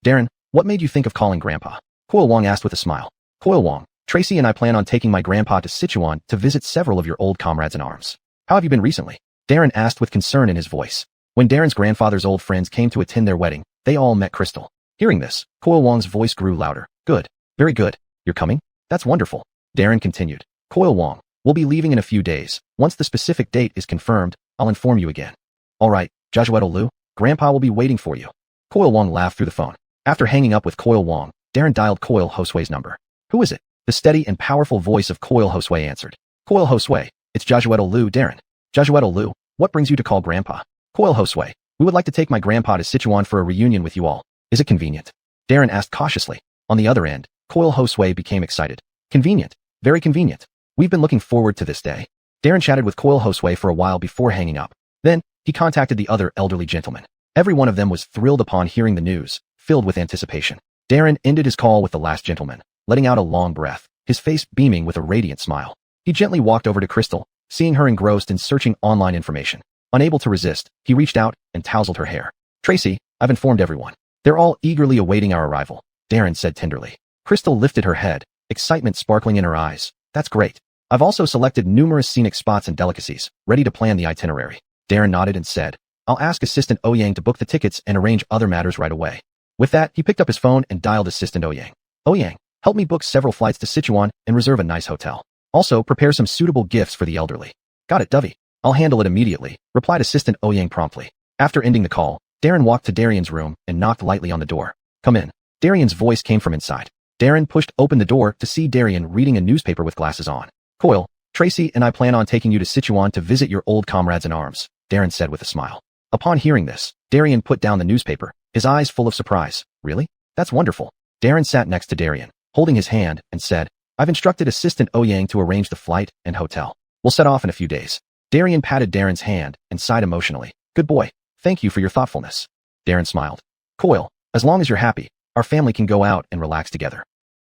Darren, what made you think of calling Grandpa?" Coyle Wong asked with a smile. "Coyle Wong, Tracy and I plan on taking my grandpa to Sichuan to visit several of your old comrades in arms. How have you been recently? Darren asked with concern in his voice. When Darren's grandfather's old friends came to attend their wedding, they all met Crystal. Hearing this, Coil Wong's voice grew louder. Good. Very good. You're coming? That's wonderful. Darren continued. Coil Wong, we'll be leaving in a few days. Once the specific date is confirmed, I'll inform you again. All right, Jajuetal Lu, Grandpa will be waiting for you. Coil Wong laughed through the phone. After hanging up with Coil Wong, Darren dialed Coil Josue's number. Who is it? The steady and powerful voice of Coil Josue answered. Coil Josue, it's Jajuetal Lu, Darren. Jajuetal Lu, what brings you to call Grandpa? Coil Josue, we would like to take my grandpa to Sichuan for a reunion with you all. Is it convenient? Darren asked cautiously. On the other end, Coil Josue became excited. Convenient. Very convenient. We've been looking forward to this day. Darren chatted with Coil Josue for a while before hanging up. Then, he contacted the other elderly gentleman. Every one of them was thrilled upon hearing the news, filled with anticipation. Darren ended his call with the last gentleman, letting out a long breath, his face beaming with a radiant smile. He gently walked over to Crystal, seeing her engrossed in searching online information. Unable to resist, he reached out and tousled her hair. Tracy, I've informed everyone. They're all eagerly awaiting our arrival, Darren said tenderly. Crystal lifted her head, excitement sparkling in her eyes. That's great. I've also selected numerous scenic spots and delicacies, ready to plan the itinerary. Darren nodded and said, I'll ask Assistant Ouyang to book the tickets and arrange other matters right away. With that, he picked up his phone and dialed Assistant Ouyang. Ouyang, help me book several flights to Sichuan and reserve a nice hotel. Also, prepare some suitable gifts for the elderly. Got it, Dovey. I'll handle it immediately, replied Assistant Ouyang promptly. After ending the call, Darren walked to Darian's room and knocked lightly on the door. Come in. Darian's voice came from inside. Darren pushed open the door to see Darian reading a newspaper with glasses on. Coil, Tracy and I plan on taking you to Sichuan to visit your old comrades in arms, Darren said with a smile. Upon hearing this, Darian put down the newspaper, his eyes full of surprise. Really? That's wonderful. Darren sat next to Darian, holding his hand, and said, I've instructed Assistant Ouyang to arrange the flight and hotel. We'll set off in a few days. Darian patted Darren's hand and sighed emotionally. Good boy. Thank you for your thoughtfulness. Darren smiled. Coil, as long as you're happy, our family can go out and relax together.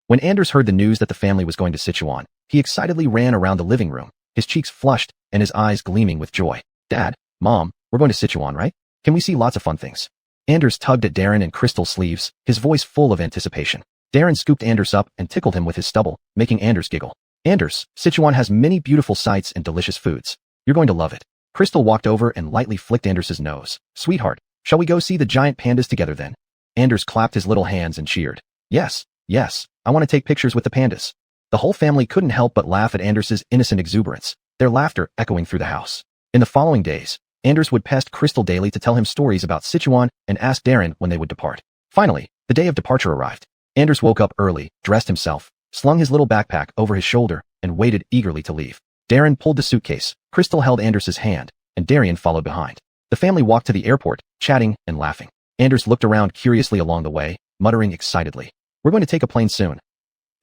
When Anders heard the news that the family was going to Sichuan, he excitedly ran around the living room, his cheeks flushed and his eyes gleaming with joy. Dad, Mom, we're going to Sichuan, right? Can we see lots of fun things? Anders tugged at Darren and Crystal's sleeves, his voice full of anticipation. Darren scooped Anders up and tickled him with his stubble, making Anders giggle. Anders, Sichuan has many beautiful sights and delicious foods. You're going to love it. Crystal walked over and lightly flicked Anders's nose. Sweetheart, shall we go see the giant pandas together then? Anders clapped his little hands and cheered. Yes, yes, I want to take pictures with the pandas. The whole family couldn't help but laugh at Anders's innocent exuberance, their laughter echoing through the house. In the following days, Anders would pest Crystal daily to tell him stories about Sichuan and ask Darren when they would depart. Finally, the day of departure arrived. Anders woke up early, dressed himself, slung his little backpack over his shoulder, and waited eagerly to leave. Darren pulled the suitcase, Crystal held Anders's hand, and Darian followed behind. The family walked to the airport, chatting and laughing. Anders looked around curiously along the way, muttering excitedly. We're going to take a plane soon.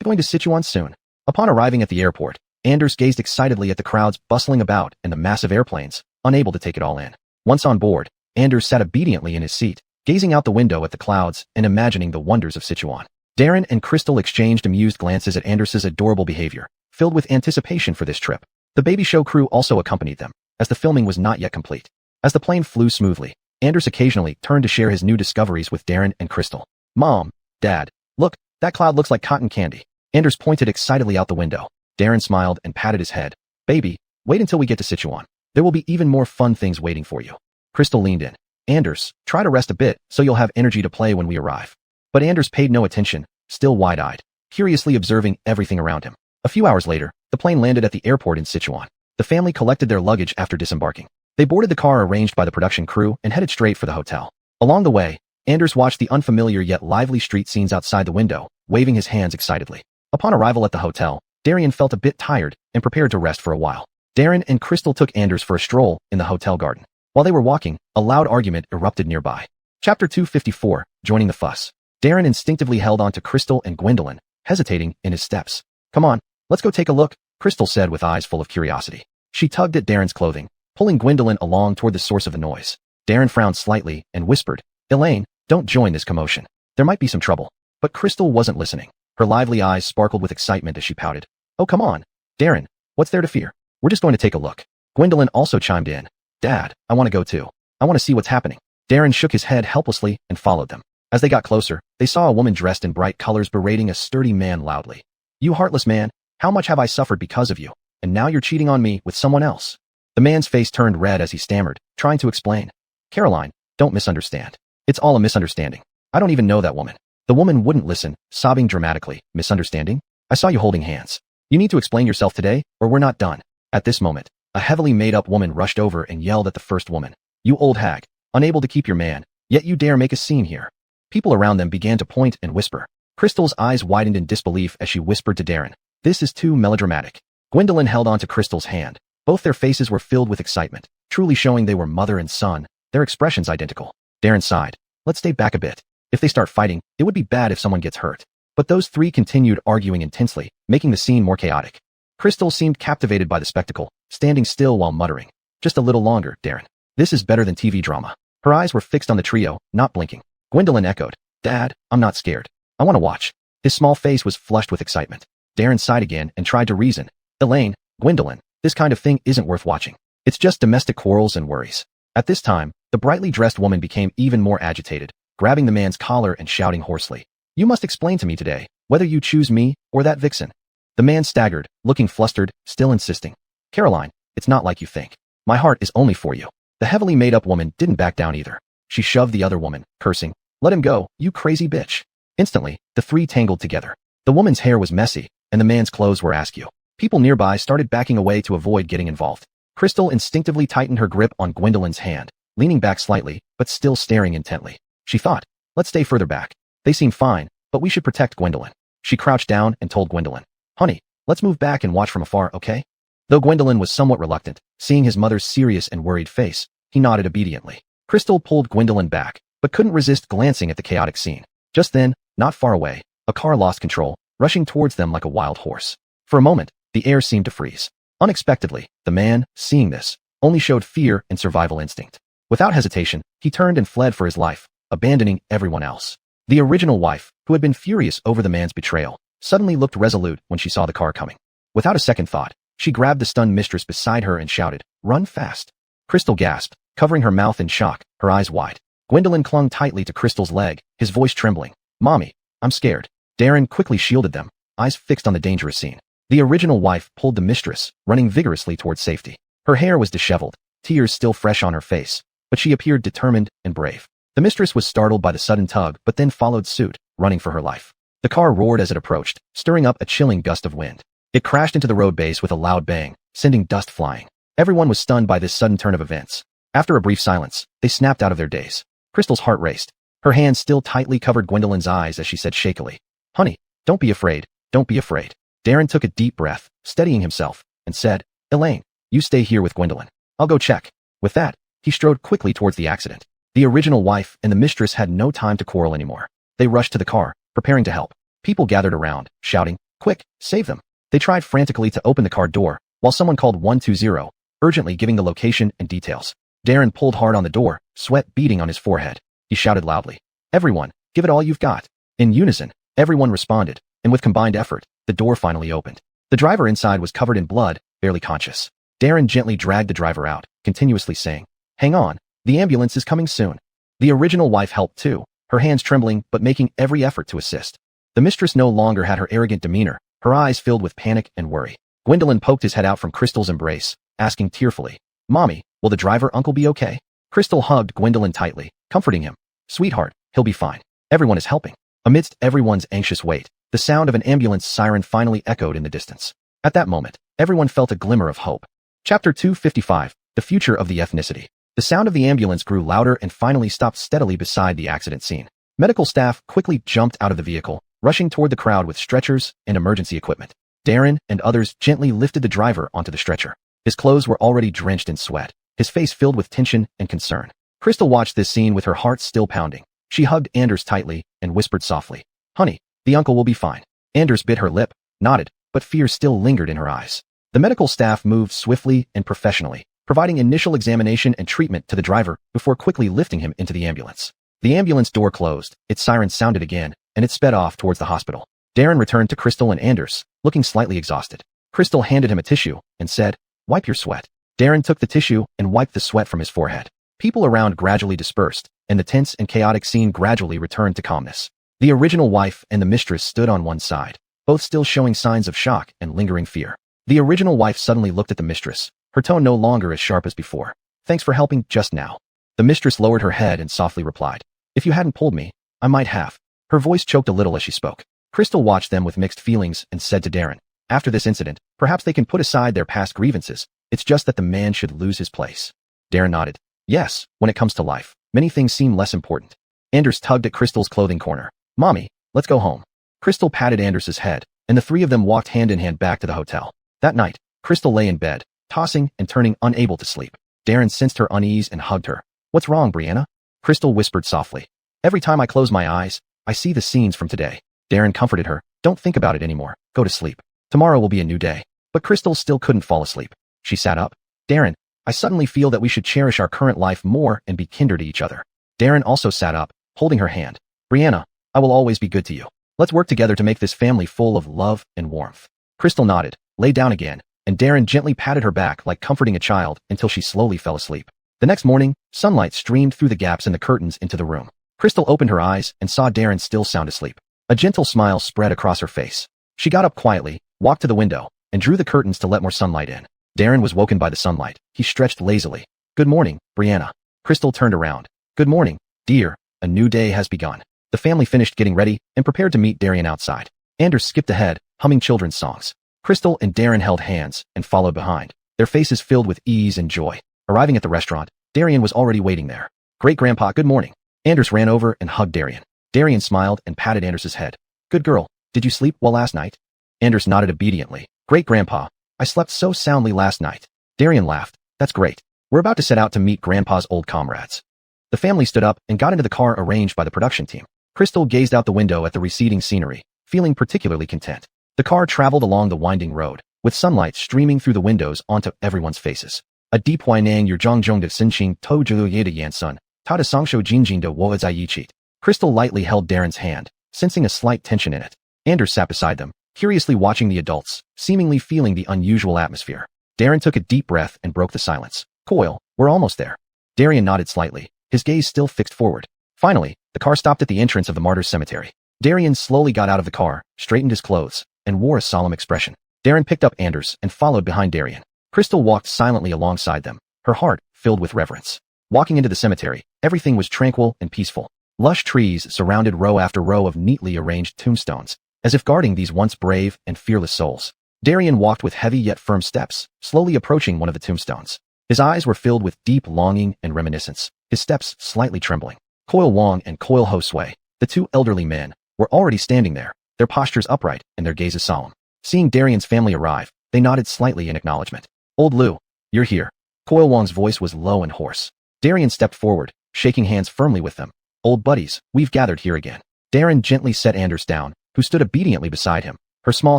We're going to Sichuan soon. Upon arriving at the airport, Anders gazed excitedly at the crowds bustling about and the massive airplanes, unable to take it all in. Once on board, Anders sat obediently in his seat, gazing out the window at the clouds and imagining the wonders of Sichuan. Darren and Crystal exchanged amused glances at Anders's adorable behavior, filled with anticipation for this trip. The baby show crew also accompanied them, as the filming was not yet complete. As the plane flew smoothly, Anders occasionally turned to share his new discoveries with Darren and Crystal. Mom, Dad, look, that cloud looks like cotton candy. Anders pointed excitedly out the window. Darren smiled and patted his head. Baby, wait until we get to Sichuan. There will be even more fun things waiting for you. Crystal leaned in. Anders, try to rest a bit so you'll have energy to play when we arrive. But Anders paid no attention, still wide-eyed, curiously observing everything around him. A few hours later, the plane landed at the airport in Sichuan. The family collected their luggage after disembarking. They boarded the car arranged by the production crew and headed straight for the hotel. Along the way, Anders watched the unfamiliar yet lively street scenes outside the window, waving his hands excitedly. Upon arrival at the hotel, Darian felt a bit tired and prepared to rest for a while. Darren and Crystal took Anders for a stroll in the hotel garden. While they were walking, a loud argument erupted nearby. Chapter 254, Joining the Fuss. Darren instinctively held on to Crystal and Gwendolyn, hesitating in his steps. Come on, let's go take a look, Crystal said with eyes full of curiosity. She tugged at Darren's clothing, pulling Gwendolyn along toward the source of the noise. Darren frowned slightly and whispered, Elaine, don't join this commotion. There might be some trouble. But Crystal wasn't listening. Her lively eyes sparkled with excitement as she pouted. Oh, come on. Darren, what's there to fear? We're just going to take a look. Gwendolyn also chimed in. Dad, I want to go too. I want to see what's happening. Darren shook his head helplessly and followed them. As they got closer, they saw a woman dressed in bright colors berating a sturdy man loudly. You heartless man, how much have I suffered because of you, and now you're cheating on me with someone else? The man's face turned red as he stammered, trying to explain. Caroline, don't misunderstand. It's all a misunderstanding. I don't even know that woman. The woman wouldn't listen, sobbing dramatically. Misunderstanding? I saw you holding hands. You need to explain yourself today, or we're not done. At this moment, a heavily made-up woman rushed over and yelled at the first woman. You old hag, unable to keep your man, yet you dare make a scene here. People around them began to point and whisper. Crystal's eyes widened in disbelief as she whispered to Darren. This is too melodramatic. Gwendolyn held onto Crystal's hand. Both their faces were filled with excitement, truly showing they were mother and son, their expressions identical. Darren sighed. Let's stay back a bit. If they start fighting, it would be bad if someone gets hurt. But those three continued arguing intensely, making the scene more chaotic. Crystal seemed captivated by the spectacle, standing still while muttering. Just a little longer, Darren. This is better than TV drama. Her eyes were fixed on the trio, not blinking. Gwendolyn echoed. Dad, I'm not scared. I want to watch. His small face was flushed with excitement. Darren sighed again and tried to reason. Elaine, Gwendolyn, this kind of thing isn't worth watching. It's just domestic quarrels and worries. At this time, the brightly dressed woman became even more agitated, grabbing the man's collar and shouting hoarsely. You must explain to me today, whether you choose me or that vixen. The man staggered, looking flustered, still insisting. Caroline, it's not like you think. My heart is only for you. The heavily made-up woman didn't back down either. She shoved the other woman, cursing. Let him go, you crazy bitch. Instantly, the three tangled together. The woman's hair was messy, and the man's clothes were askew. People nearby started backing away to avoid getting involved. Crystal instinctively tightened her grip on Gwendolyn's hand, leaning back slightly, but still staring intently. She thought, let's stay further back. They seem fine, but we should protect Gwendolyn. She crouched down and told Gwendolyn. Honey, let's move back and watch from afar, okay? Though Gwendolyn was somewhat reluctant, seeing his mother's serious and worried face, he nodded obediently. Crystal pulled Gwendolyn back, but couldn't resist glancing at the chaotic scene. Just then, not far away, a car lost control, rushing towards them like a wild horse. For a moment, the air seemed to freeze. Unexpectedly, the man, seeing this, only showed fear and survival instinct. Without hesitation, he turned and fled for his life, abandoning everyone else. The original wife, who had been furious over the man's betrayal, suddenly looked resolute when she saw the car coming. Without a second thought, she grabbed the stunned mistress beside her and shouted, Run fast. Crystal gasped, covering her mouth in shock, her eyes wide. Gwendolyn clung tightly to Crystal's leg, his voice trembling. Mommy, I'm scared. Darren quickly shielded them, eyes fixed on the dangerous scene. The original wife pulled the mistress, running vigorously towards safety. Her hair was disheveled, tears still fresh on her face, but she appeared determined and brave. The mistress was startled by the sudden tug but then followed suit, running for her life. The car roared as it approached, stirring up a chilling gust of wind. It crashed into the road base with a loud bang, sending dust flying. Everyone was stunned by this sudden turn of events. After a brief silence, they snapped out of their daze. Crystal's heart raced. Her hand still tightly covered Gwendolyn's eyes as she said shakily, Honey, don't be afraid, don't be afraid. Darren took a deep breath, steadying himself, and said, Elaine, you stay here with Gwendolyn. I'll go check. With that, he strode quickly towards the accident. The original wife and the mistress had no time to quarrel anymore. They rushed to the car, preparing to help. People gathered around, shouting, Quick, save them. They tried frantically to open the car door, while someone called 120, urgently giving the location and details. Darren pulled hard on the door, sweat beading on his forehead. He shouted loudly, Everyone, give it all you've got. In unison, everyone responded, and with combined effort, the door finally opened. The driver inside was covered in blood, barely conscious. Darren gently dragged the driver out, continuously saying, Hang on, the ambulance is coming soon. The original wife helped too, her hands trembling but making every effort to assist. The mistress no longer had her arrogant demeanor, her eyes filled with panic and worry. Gwendolyn poked his head out from Crystal's embrace, asking tearfully, Mommy, will the driver uncle be okay? Crystal hugged Gwendolyn tightly, comforting him. Sweetheart, he'll be fine. Everyone is helping. Amidst everyone's anxious wait, the sound of an ambulance siren finally echoed in the distance. At that moment, everyone felt a glimmer of hope. Chapter 255, The Future of the Ethnicity. The sound of the ambulance grew louder and finally stopped steadily beside the accident scene. Medical staff quickly jumped out of the vehicle, rushing toward the crowd with stretchers and emergency equipment. Darren and others gently lifted the driver onto the stretcher. His clothes were already drenched in sweat, his face filled with tension and concern. Crystal watched this scene with her heart still pounding. She hugged Anders tightly and whispered softly, Honey, the uncle will be fine. Anders bit her lip, nodded, but fear still lingered in her eyes. The medical staff moved swiftly and professionally, providing initial examination and treatment to the driver before quickly lifting him into the ambulance. The ambulance door closed, its siren sounded again, and it sped off towards the hospital. Darren returned to Crystal and Anders, looking slightly exhausted. Crystal handed him a tissue and said, Wipe your sweat. Darren took the tissue and wiped the sweat from his forehead. People around gradually dispersed, and the tense and chaotic scene gradually returned to calmness. The original wife and the mistress stood on one side, both still showing signs of shock and lingering fear. The original wife suddenly looked at the mistress, her tone no longer as sharp as before. Thanks for helping just now. The mistress lowered her head and softly replied. If you hadn't pulled me, I might have. Her voice choked a little as she spoke. Crystal watched them with mixed feelings and said to Darren, after this incident, perhaps they can put aside their past grievances. It's just that the man should lose his place. Darren nodded. Yes, when it comes to life, many things seem less important. Anders tugged at Crystal's clothing corner. Mommy, let's go home. Crystal patted Anders's head, and the three of them walked hand in hand back to the hotel. That night, Crystal lay in bed, tossing and turning, unable to sleep. Darren sensed her unease and hugged her. What's wrong, Brianna? Crystal whispered softly. Every time I close my eyes, I see the scenes from today. Darren comforted her. Don't think about it anymore. Go to sleep. Tomorrow will be a new day. But Crystal still couldn't fall asleep. She sat up. Darren, I suddenly feel that we should cherish our current life more and be kinder to each other. Darren also sat up, holding her hand. Brianna, I will always be good to you. Let's work together to make this family full of love and warmth. Crystal nodded, lay down again, and Darren gently patted her back like comforting a child until she slowly fell asleep. The next morning, sunlight streamed through the gaps in the curtains into the room. Crystal opened her eyes and saw Darren still sound asleep. A gentle smile spread across her face. She got up quietly, walked to the window, and drew the curtains to let more sunlight in. Darren was woken by the sunlight. He stretched lazily. Good morning, Brianna. Crystal turned around. Good morning, dear. A new day has begun. The family finished getting ready and prepared to meet Darren outside. Anders skipped ahead, humming children's songs. Crystal and Darren held hands and followed behind, their faces filled with ease and joy. Arriving at the restaurant, Darren was already waiting there. Great-grandpa, good morning. Anders ran over and hugged Darren. Darren smiled and patted Anders's head. Good girl. Did you sleep well last night? Anders nodded obediently. Great-grandpa, I slept so soundly last night. Darren laughed. That's great. We're about to set out to meet Grandpa's old comrades. The family stood up and got into the car arranged by the production team. Crystal gazed out the window at the receding scenery, feeling particularly content. The car traveled along the winding road, with sunlight streaming through the windows onto everyone's faces. A deep Huinang Yer Zhongjong de Sinqing To Zhu Ye de Yansun, Ta de Sangsho Jinjing de Wo Zai Yichit. Crystal lightly held Darren's hand, sensing a slight tension in it. Anders sat beside them, curiously watching the adults, seemingly feeling the unusual atmosphere. Darren took a deep breath and broke the silence. Coil, we're almost there. Darren nodded slightly, his gaze still fixed forward. Finally, the car stopped at the entrance of the Martyrs' Cemetery. Darren slowly got out of the car, straightened his clothes, and wore a solemn expression. Darren picked up Anders and followed behind Darren. Crystal walked silently alongside them, her heart filled with reverence. Walking into the cemetery, everything was tranquil and peaceful. Lush trees surrounded row after row of neatly arranged tombstones, as if guarding these once brave and fearless souls. Darren walked with heavy yet firm steps, slowly approaching one of the tombstones. His eyes were filled with deep longing and reminiscence, his steps slightly trembling. Coil Wong and Coil Ho Sui, the two elderly men, were already standing there, their postures upright and their gazes solemn. Seeing Darren's family arrive, they nodded slightly in acknowledgement. Old Lu, you're here. Coil Wong's voice was low and hoarse. Darren stepped forward, shaking hands firmly with them. Old buddies, we've gathered here again. Darren gently set Anders down, who stood obediently beside him, her small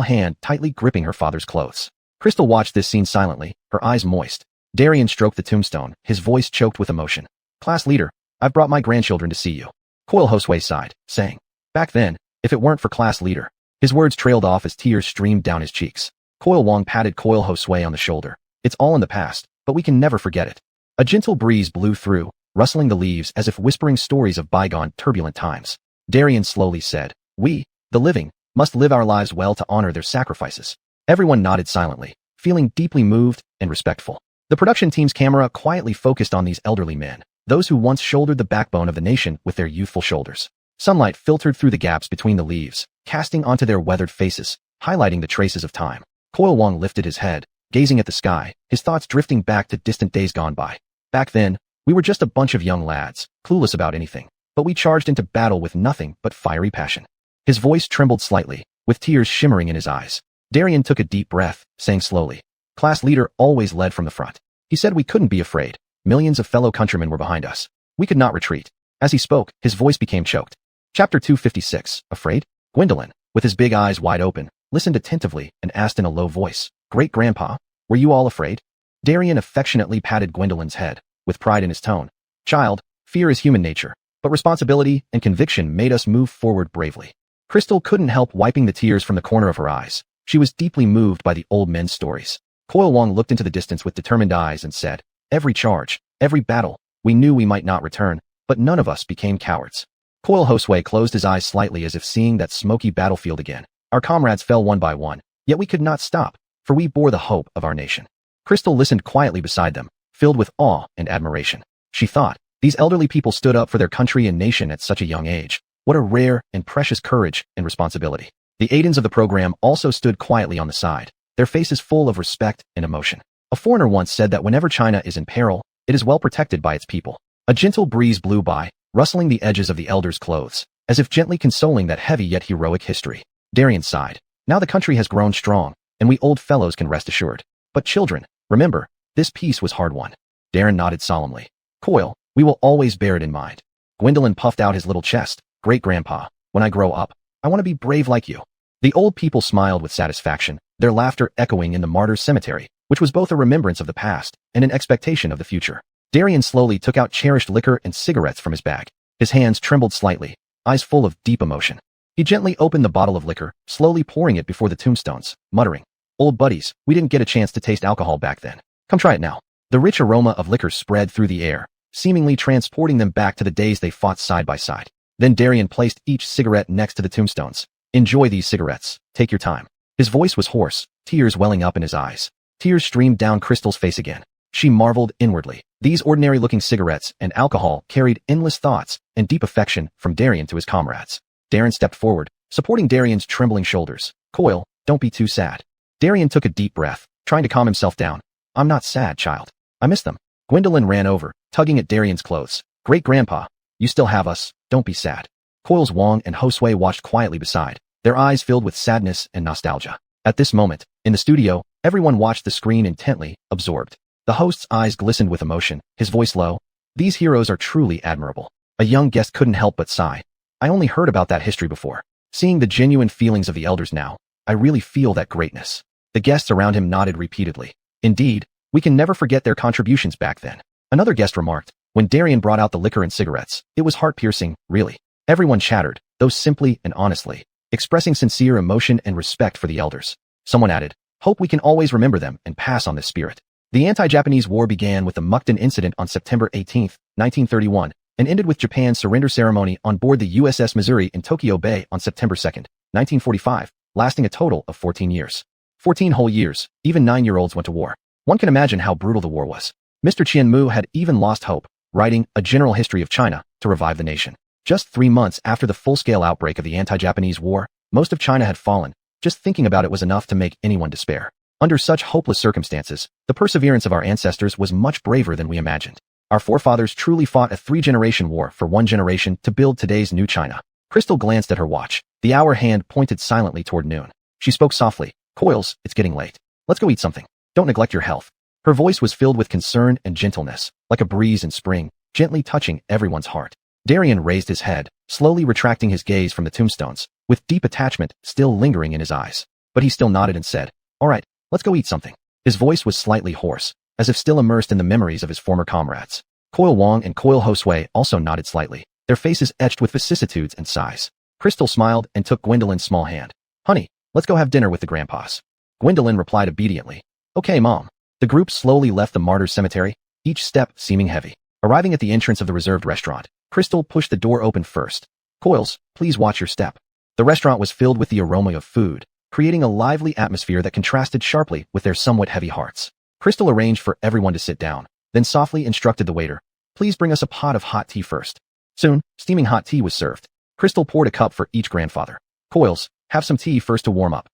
hand tightly gripping her father's clothes. Crystal watched this scene silently, her eyes moist. Darren stroked the tombstone, his voice choked with emotion. Class leader, I've brought my grandchildren to see you. Coil Ho Sui sighed, saying, back then, if it weren't for class leader. His words trailed off as tears streamed down his cheeks. Coil Wong patted Coil Ho Sui on the shoulder. It's all in the past, but we can never forget it. A gentle breeze blew through, rustling the leaves as if whispering stories of bygone turbulent times. Darren slowly said, we, the living, must live our lives well to honor their sacrifices. Everyone nodded silently, feeling deeply moved and respectful. The production team's camera quietly focused on these elderly men, those who once shouldered the backbone of the nation with their youthful shoulders. Sunlight filtered through the gaps between the leaves, casting onto their weathered faces, highlighting the traces of time. Coil Wong lifted his head, gazing at the sky, his thoughts drifting back to distant days gone by. Back then, we were just a bunch of young lads, clueless about anything, but we charged into battle with nothing but fiery passion. His voice trembled slightly, with tears shimmering in his eyes. Darren took a deep breath, saying slowly, class leader always led from the front. He said we couldn't be afraid. Millions of fellow countrymen were behind us. We could not retreat. As he spoke, his voice became choked. Chapter 256, Afraid? Gwendolyn, with his big eyes wide open, listened attentively and asked in a low voice, Great-grandpa, were you all afraid? Darren affectionately patted Gwendolyn's head, with pride in his tone. Child, fear is human nature, but responsibility and conviction made us move forward bravely. Crystal couldn't help wiping the tears from the corner of her eyes. She was deeply moved by the old men's stories. Coil Wong looked into the distance with determined eyes and said, every charge, every battle, we knew we might not return, but none of us became cowards. Coil Ho Sui closed his eyes slightly as if seeing that smoky battlefield again. Our comrades fell one by one, yet we could not stop, for we bore the hope of our nation. Crystal listened quietly beside them, filled with awe and admiration. She thought, these elderly people stood up for their country and nation at such a young age. What a rare and precious courage and responsibility. The Aidens of the program also stood quietly on the side, their faces full of respect and emotion. A foreigner once said that whenever China is in peril, it is well protected by its people. A gentle breeze blew by, rustling the edges of the elders' clothes, as if gently consoling that heavy yet heroic history. Darian sighed. Now the country has grown strong, and we old fellows can rest assured. But children, remember, this peace was hard won. Darren nodded solemnly. Coil, we will always bear it in mind. Gwendolyn puffed out his little chest. Great-grandpa, when I grow up, I want to be brave like you. The old people smiled with satisfaction, their laughter echoing in the martyrs' cemetery, which was both a remembrance of the past and an expectation of the future. Darian slowly took out cherished liquor and cigarettes from his bag. His hands trembled slightly, eyes full of deep emotion. He gently opened the bottle of liquor, slowly pouring it before the tombstones, muttering, Old buddies, we didn't get a chance to taste alcohol back then. Come try it now. The rich aroma of liquor spread through the air, seemingly transporting them back to the days they fought side by side. Then Darian placed each cigarette next to the tombstones. Enjoy these cigarettes. Take your time. His voice was hoarse, tears welling up in his eyes. Tears streamed down Crystal's face again. She marveled inwardly. These ordinary-looking cigarettes and alcohol carried endless thoughts and deep affection from Darian to his comrades. Darren stepped forward, supporting Darian's trembling shoulders. Coil, don't be too sad. Darian took a deep breath, trying to calm himself down. I'm not sad, child. I miss them. Gwendolyn ran over, tugging at Darian's clothes. Great-grandpa, you still have us. Don't be sad. Coil's Wong and Josue watched quietly beside, their eyes filled with sadness and nostalgia. At this moment, in the studio, everyone watched the screen intently, absorbed. The host's eyes glistened with emotion, his voice low. These heroes are truly admirable. A young guest couldn't help but sigh. I only heard about that history before. Seeing the genuine feelings of the elders now, I really feel that greatness. The guests around him nodded repeatedly. Indeed, we can never forget their contributions back then. Another guest remarked, when Darian brought out the liquor and cigarettes, it was heart-piercing, really. Everyone chattered, though simply and honestly, expressing sincere emotion and respect for the elders. Someone added, hope we can always remember them and pass on this spirit. The anti-Japanese war began with the Mukden incident on September 18, 1931, and ended with Japan's surrender ceremony on board the USS Missouri in Tokyo Bay on September 2, 1945, lasting a total of 14 years. 14 whole years, even 9-year-olds went to war. One can imagine how brutal the war was. Mr. Chien Mu had even lost hope, writing A General History of China to revive the nation. Just 3 months after the full-scale outbreak of the anti-Japanese war, most of China had fallen. Just thinking about it was enough to make anyone despair. Under such hopeless circumstances, the perseverance of our ancestors was much braver than we imagined. Our forefathers truly fought a 3-generation war for 1 generation to build today's new China. Crystal glanced at her watch. The hour hand pointed silently toward noon. She spoke softly. Coils, it's getting late. Let's go eat something. Don't neglect your health. Her voice was filled with concern and gentleness, like a breeze in spring, gently touching everyone's heart. Darian raised his head, slowly retracting his gaze from the tombstones, with deep attachment still lingering in his eyes. But he still nodded and said, all right, let's go eat something. His voice was slightly hoarse, as if still immersed in the memories of his former comrades. Coil Wong and Coil Josue also nodded slightly, their faces etched with vicissitudes and sighs. Crystal smiled and took Gwendolyn's small hand. Honey, let's go have dinner with the grandpas. Gwendolyn replied obediently. Okay, Mom. The group slowly left the martyrs' cemetery, each step seeming heavy. Arriving at the entrance of the reserved restaurant, Crystal pushed the door open first. Coils, please watch your step. The restaurant was filled with the aroma of food, creating a lively atmosphere that contrasted sharply with their somewhat heavy hearts. Crystal arranged for everyone to sit down, then softly instructed the waiter, please bring us a pot of hot tea first. Soon, steaming hot tea was served. Crystal poured a cup for each grandfather. Coils, have some tea first to warm up.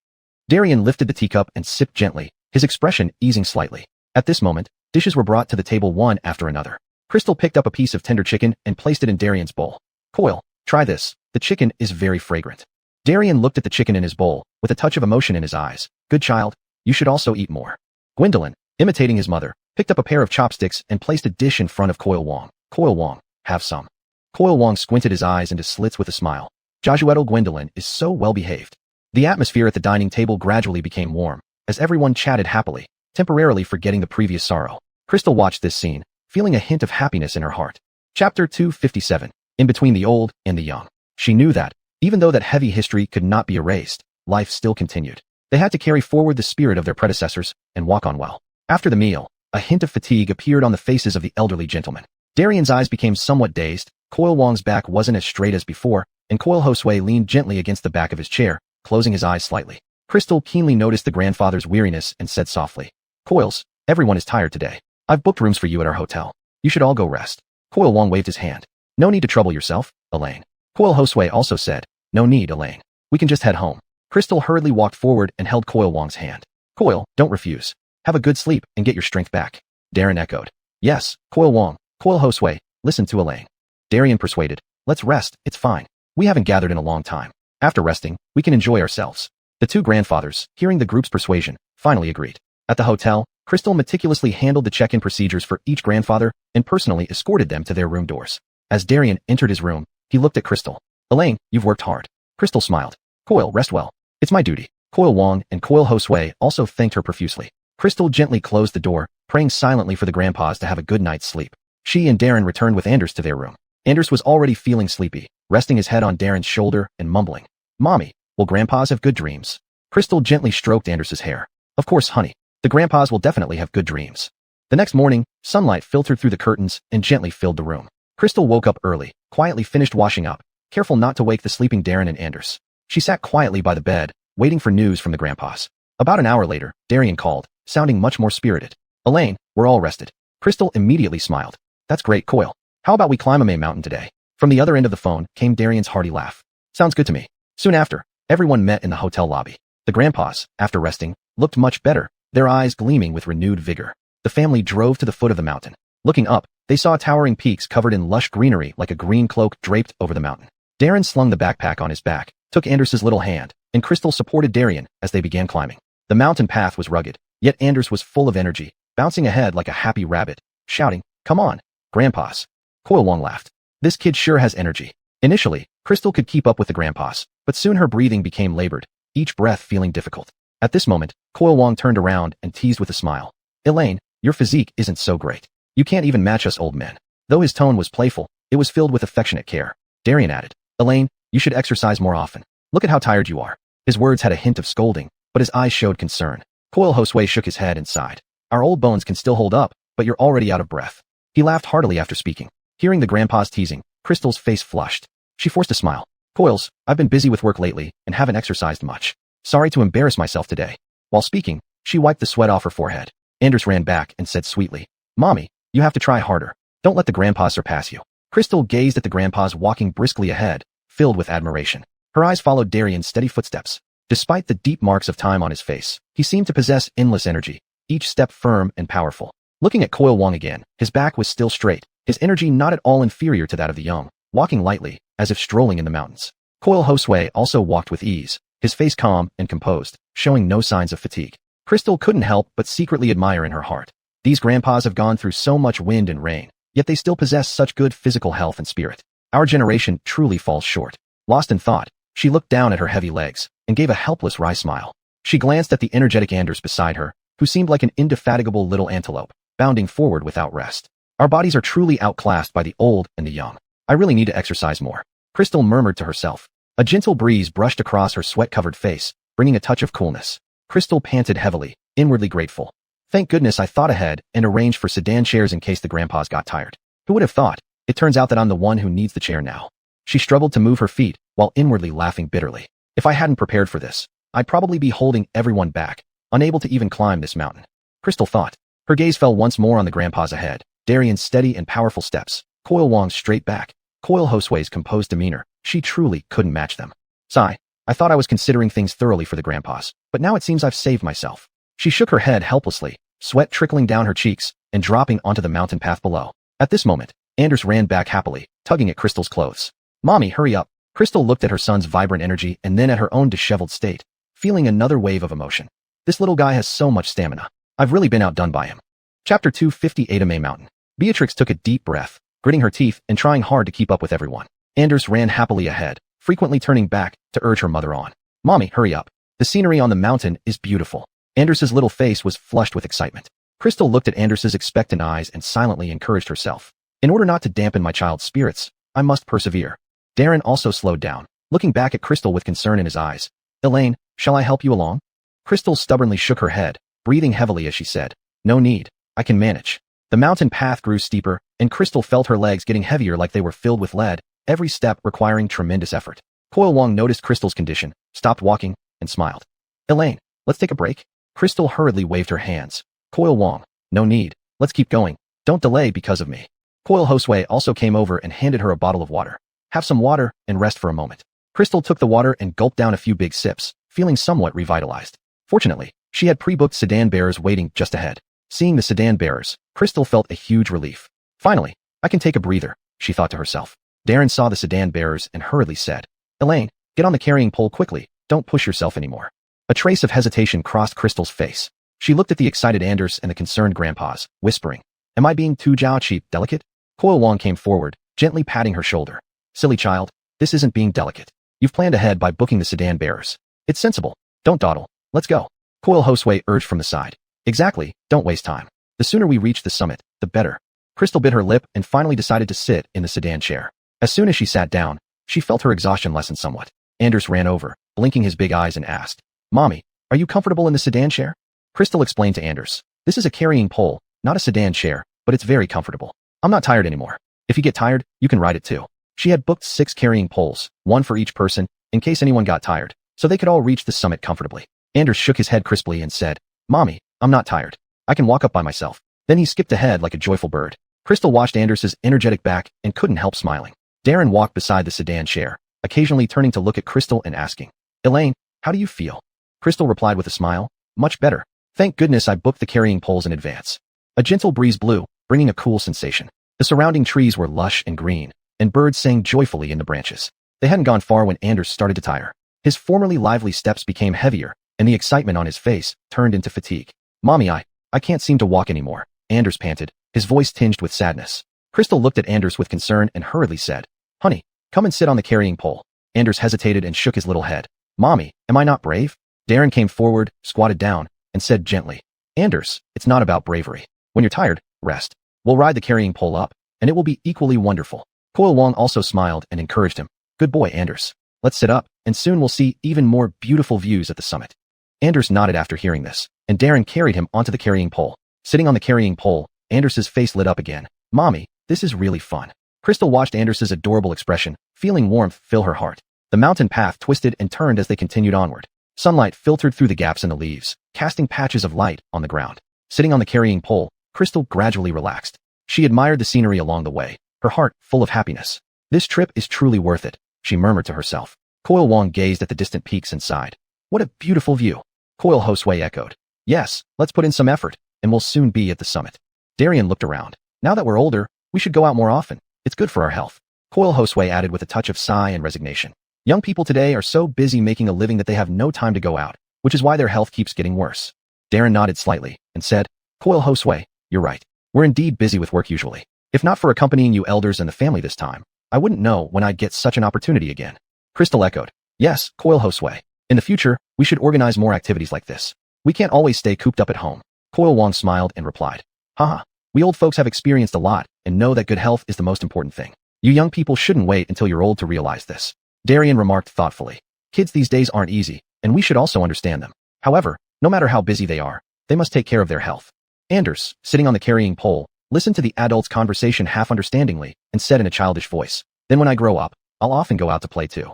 Darian lifted the teacup and sipped gently, his expression easing slightly. At this moment, dishes were brought to the table one after another. Crystal picked up a piece of tender chicken and placed it in Darian's bowl. Coil, try this. The chicken is very fragrant. Darian looked at the chicken in his bowl, with a touch of emotion in his eyes. Good child, you should also eat more. Gwendolyn, imitating his mother, picked up a pair of chopsticks and placed a dish in front of Coil Wong. Coil Wong, have some. Coil Wong squinted his eyes into slits with a smile. Josuetal Gwendolyn is so well-behaved. The atmosphere at the dining table gradually became warm, as everyone chatted happily, temporarily forgetting the previous sorrow. Crystal watched this scene, feeling a hint of happiness in her heart. Chapter 257. In between the old and the young. She knew that, even though that heavy history could not be erased, life still continued. They had to carry forward the spirit of their predecessors and walk on well. After the meal, a hint of fatigue appeared on the faces of the elderly gentlemen. Darian's eyes became somewhat dazed, Coil Wong's back wasn't as straight as before, and Coil Josue leaned gently against the back of his chair, closing his eyes slightly. Crystal keenly noticed the grandfather's weariness and said softly, Coils, everyone is tired today. I've booked rooms for you at our hotel. You should all go rest. Coil Wong waved his hand. No need to trouble yourself, Elaine. Coil Josue also said, no need, Elaine. We can just head home. Crystal hurriedly walked forward and held Coil Wong's hand. Coil, don't refuse. Have a good sleep and get your strength back. Darren echoed. Yes, Coil Wong. Coil Josue, listen to Elaine. Darian persuaded. Let's rest, it's fine. We haven't gathered in a long time. After resting, we can enjoy ourselves. The two grandfathers, hearing the group's persuasion, finally agreed. At the hotel, Crystal meticulously handled the check-in procedures for each grandfather and personally escorted them to their room doors. As Darian entered his room, he looked at Crystal. Elaine, you've worked hard. Crystal smiled. Coil, rest well. It's my duty. Coil Wong and Coil Josue also thanked her profusely. Crystal gently closed the door, praying silently for the grandpas to have a good night's sleep. She and Darren returned with Anders to their room. Anders was already feeling sleepy, resting his head on Darren's shoulder and mumbling. Mommy, will grandpas have good dreams? Crystal gently stroked Anders's hair. Of course, honey. The grandpas will definitely have good dreams. The next morning, sunlight filtered through the curtains and gently filled the room. Crystal woke up early, quietly finished washing up, careful not to wake the sleeping Darren and Anders. She sat quietly by the bed, waiting for news from the grandpas. About an hour later, Darian called, sounding much more spirited. Elaine, we're all rested. Crystal immediately smiled. That's great, Coil. How about we climb a May mountain today? From the other end of the phone came Darian's hearty laugh. Sounds good to me. Soon after, everyone met in the hotel lobby. The grandpas, after resting, looked much better, their eyes gleaming with renewed vigor. The family drove to the foot of the mountain. Looking up, they saw towering peaks covered in lush greenery like a green cloak draped over the mountain. Darren slung the backpack on his back, took Anders's little hand, and Crystal supported Darian as they began climbing. The mountain path was rugged, yet Anders was full of energy, bouncing ahead like a happy rabbit, shouting, Come on, grandpas. Coil Wong laughed. This kid sure has energy. Initially, Crystal could keep up with the grandpas, but soon her breathing became labored, each breath feeling difficult. At this moment, Coil Wong turned around and teased with a smile. Elaine, your physique isn't so great. You can't even match us old men. Though his tone was playful, it was filled with affectionate care. Darian added, Elaine, you should exercise more often. Look at how tired you are. His words had a hint of scolding, but his eyes showed concern. Coil Josue shook his head and sighed. Our old bones can still hold up, but you're already out of breath. He laughed heartily after speaking. Hearing the grandpa's teasing, Crystal's face flushed. She forced a smile. Coils, I've been busy with work lately and haven't exercised much. Sorry to embarrass myself today. While speaking, she wiped the sweat off her forehead. Anders ran back and said sweetly, Mommy, you have to try harder. Don't let the grandpas surpass you. Crystal gazed at the grandpas walking briskly ahead, filled with admiration. Her eyes followed Darian's steady footsteps. Despite the deep marks of time on his face, he seemed to possess endless energy, each step firm and powerful. Looking at Coil Wong again, his back was still straight, his energy not at all inferior to that of the young, walking lightly, as if strolling in the mountains. Coil Josue also walked with ease, his face calm and composed, showing no signs of fatigue. Crystal couldn't help but secretly admire in her heart. These grandpas have gone through so much wind and rain, yet they still possess such good physical health and spirit. Our generation truly falls short. Lost in thought, she looked down at her heavy legs and gave a helpless wry smile. She glanced at the energetic Anders beside her, who seemed like an indefatigable little antelope, bounding forward without rest. Our bodies are truly outclassed by the old and the young. I really need to exercise more. Crystal murmured to herself. A gentle breeze brushed across her sweat-covered face, bringing a touch of coolness. Crystal panted heavily, inwardly grateful. Thank goodness I thought ahead and arranged for sedan chairs in case the grandpas got tired. Who would have thought? It turns out that I'm the one who needs the chair now. She struggled to move her feet, while inwardly laughing bitterly. If I hadn't prepared for this, I'd probably be holding everyone back, unable to even climb this mountain. Crystal thought. Her gaze fell once more on the grandpas ahead, Darian's steady and powerful steps, Coil Wong's straight back, Coil Josue's composed demeanor. She truly couldn't match them. Sigh. I thought I was considering things thoroughly for the grandpas, but now it seems I've saved myself. She shook her head helplessly, sweat trickling down her cheeks and dropping onto the mountain path below. At this moment, Anders ran back happily, tugging at Crystal's clothes. Mommy, hurry up. Crystal looked at her son's vibrant energy and then at her own disheveled state, feeling another wave of emotion. This little guy has so much stamina. I've really been outdone by him. Chapter 258 May Mountain. Beatrix took a deep breath, gritting her teeth and trying hard to keep up with everyone. Anders ran happily ahead, frequently turning back to urge her mother on. Mommy, hurry up. The scenery on the mountain is beautiful. Anders's little face was flushed with excitement. Crystal looked at Anders's expectant eyes and silently encouraged herself. In order not to dampen my child's spirits, I must persevere. Darren also slowed down, looking back at Crystal with concern in his eyes. Elaine, shall I help you along? Crystal stubbornly shook her head, breathing heavily as she said, No need, I can manage. The mountain path grew steeper, and Crystal felt her legs getting heavier like they were filled with lead, every step requiring tremendous effort. Coil Wong noticed Crystal's condition, stopped walking, and smiled. Elaine, let's take a break. Crystal hurriedly waved her hands. Coil Wong, no need. Let's keep going. Don't delay because of me. Coil Josue also came over and handed her a bottle of water. Have some water and rest for a moment. Crystal took the water and gulped down a few big sips, feeling somewhat revitalized. Fortunately, she had pre-booked sedan bearers waiting just ahead. Seeing the sedan bearers, Crystal felt a huge relief. Finally, I can take a breather, she thought to herself. Darren saw the sedan bearers and hurriedly said, Elaine, get on the carrying pole quickly, don't push yourself anymore. A trace of hesitation crossed Crystal's face. She looked at the excited Anders and the concerned grandpas, whispering, Am I being too cheap, delicate? Coil Wong came forward, gently patting her shoulder. Silly child, this isn't being delicate. You've planned ahead by booking the sedan bearers. It's sensible. Don't dawdle. Let's go. Coil Josue urged from the side. Exactly, don't waste time. The sooner we reach the summit, the better. Crystal bit her lip and finally decided to sit in the sedan chair. As soon as she sat down, she felt her exhaustion lessen somewhat. Anders ran over, blinking his big eyes and asked, Mommy, are you comfortable in the sedan chair? Crystal explained to Anders, This is a carrying pole, not a sedan chair, but it's very comfortable. I'm not tired anymore. If you get tired, you can ride it too. She had booked 6 carrying poles, 1 for each person, in case anyone got tired, so they could all reach the summit comfortably. Anders shook his head crisply and said, Mommy, I'm not tired. I can walk up by myself. Then he skipped ahead like a joyful bird. Crystal watched Anders' energetic back and couldn't help smiling. Darren walked beside the sedan chair, occasionally turning to look at Crystal and asking, Elaine, how do you feel? Crystal replied with a smile, Much better. Thank goodness I booked the carrying poles in advance. A gentle breeze blew, bringing a cool sensation. The surrounding trees were lush and green, and birds sang joyfully in the branches. They hadn't gone far when Anders started to tire. His formerly lively steps became heavier, and the excitement on his face turned into fatigue. Mommy, I can't seem to walk anymore, Anders panted, his voice tinged with sadness. Crystal looked at Anders with concern and hurriedly said, Honey, come and sit on the carrying pole. Anders hesitated and shook his little head. Mommy, am I not brave? Darren came forward, squatted down, and said gently, Anders, it's not about bravery. When you're tired, rest. We'll ride the carrying pole up, and it will be equally wonderful. Coil Wong also smiled and encouraged him. Good boy, Anders. Let's sit up, and soon we'll see even more beautiful views at the summit. Anders nodded after hearing this, and Darren carried him onto the carrying pole. Sitting on the carrying pole, Anders' face lit up again. Mommy, this is really fun. Crystal watched Anders' adorable expression, feeling warmth fill her heart. The mountain path twisted and turned as they continued onward. Sunlight filtered through the gaps in the leaves, casting patches of light on the ground. Sitting on the carrying pole, Crystal gradually relaxed. She admired the scenery along the way, her heart full of happiness. This trip is truly worth it, she murmured to herself. Coil Wong gazed at the distant peaks and sighed. What a beautiful view. Coil Josue echoed. Yes, let's put in some effort, and we'll soon be at the summit. Darian looked around. Now that we're older, we should go out more often. It's good for our health. Coil Josue added with a touch of sigh and resignation. Young people today are so busy making a living that they have no time to go out, which is why their health keeps getting worse. Darren nodded slightly and said, Coil Josue, you're right. We're indeed busy with work usually. If not for accompanying you elders and the family this time, I wouldn't know when I'd get such an opportunity again. Crystal echoed. Yes, Coil Josue. In the future, we should organize more activities like this. We can't always stay cooped up at home. Coil Wong smiled and replied. Haha, we old folks have experienced a lot and know that good health is the most important thing. You young people shouldn't wait until you're old to realize this. Darian remarked thoughtfully. Kids these days aren't easy, and we should also understand them. However, no matter how busy they are, they must take care of their health. Anders, sitting on the carrying pole, listened to the adults' conversation half understandingly and said in a childish voice, Then when I grow up, I'll often go out to play too.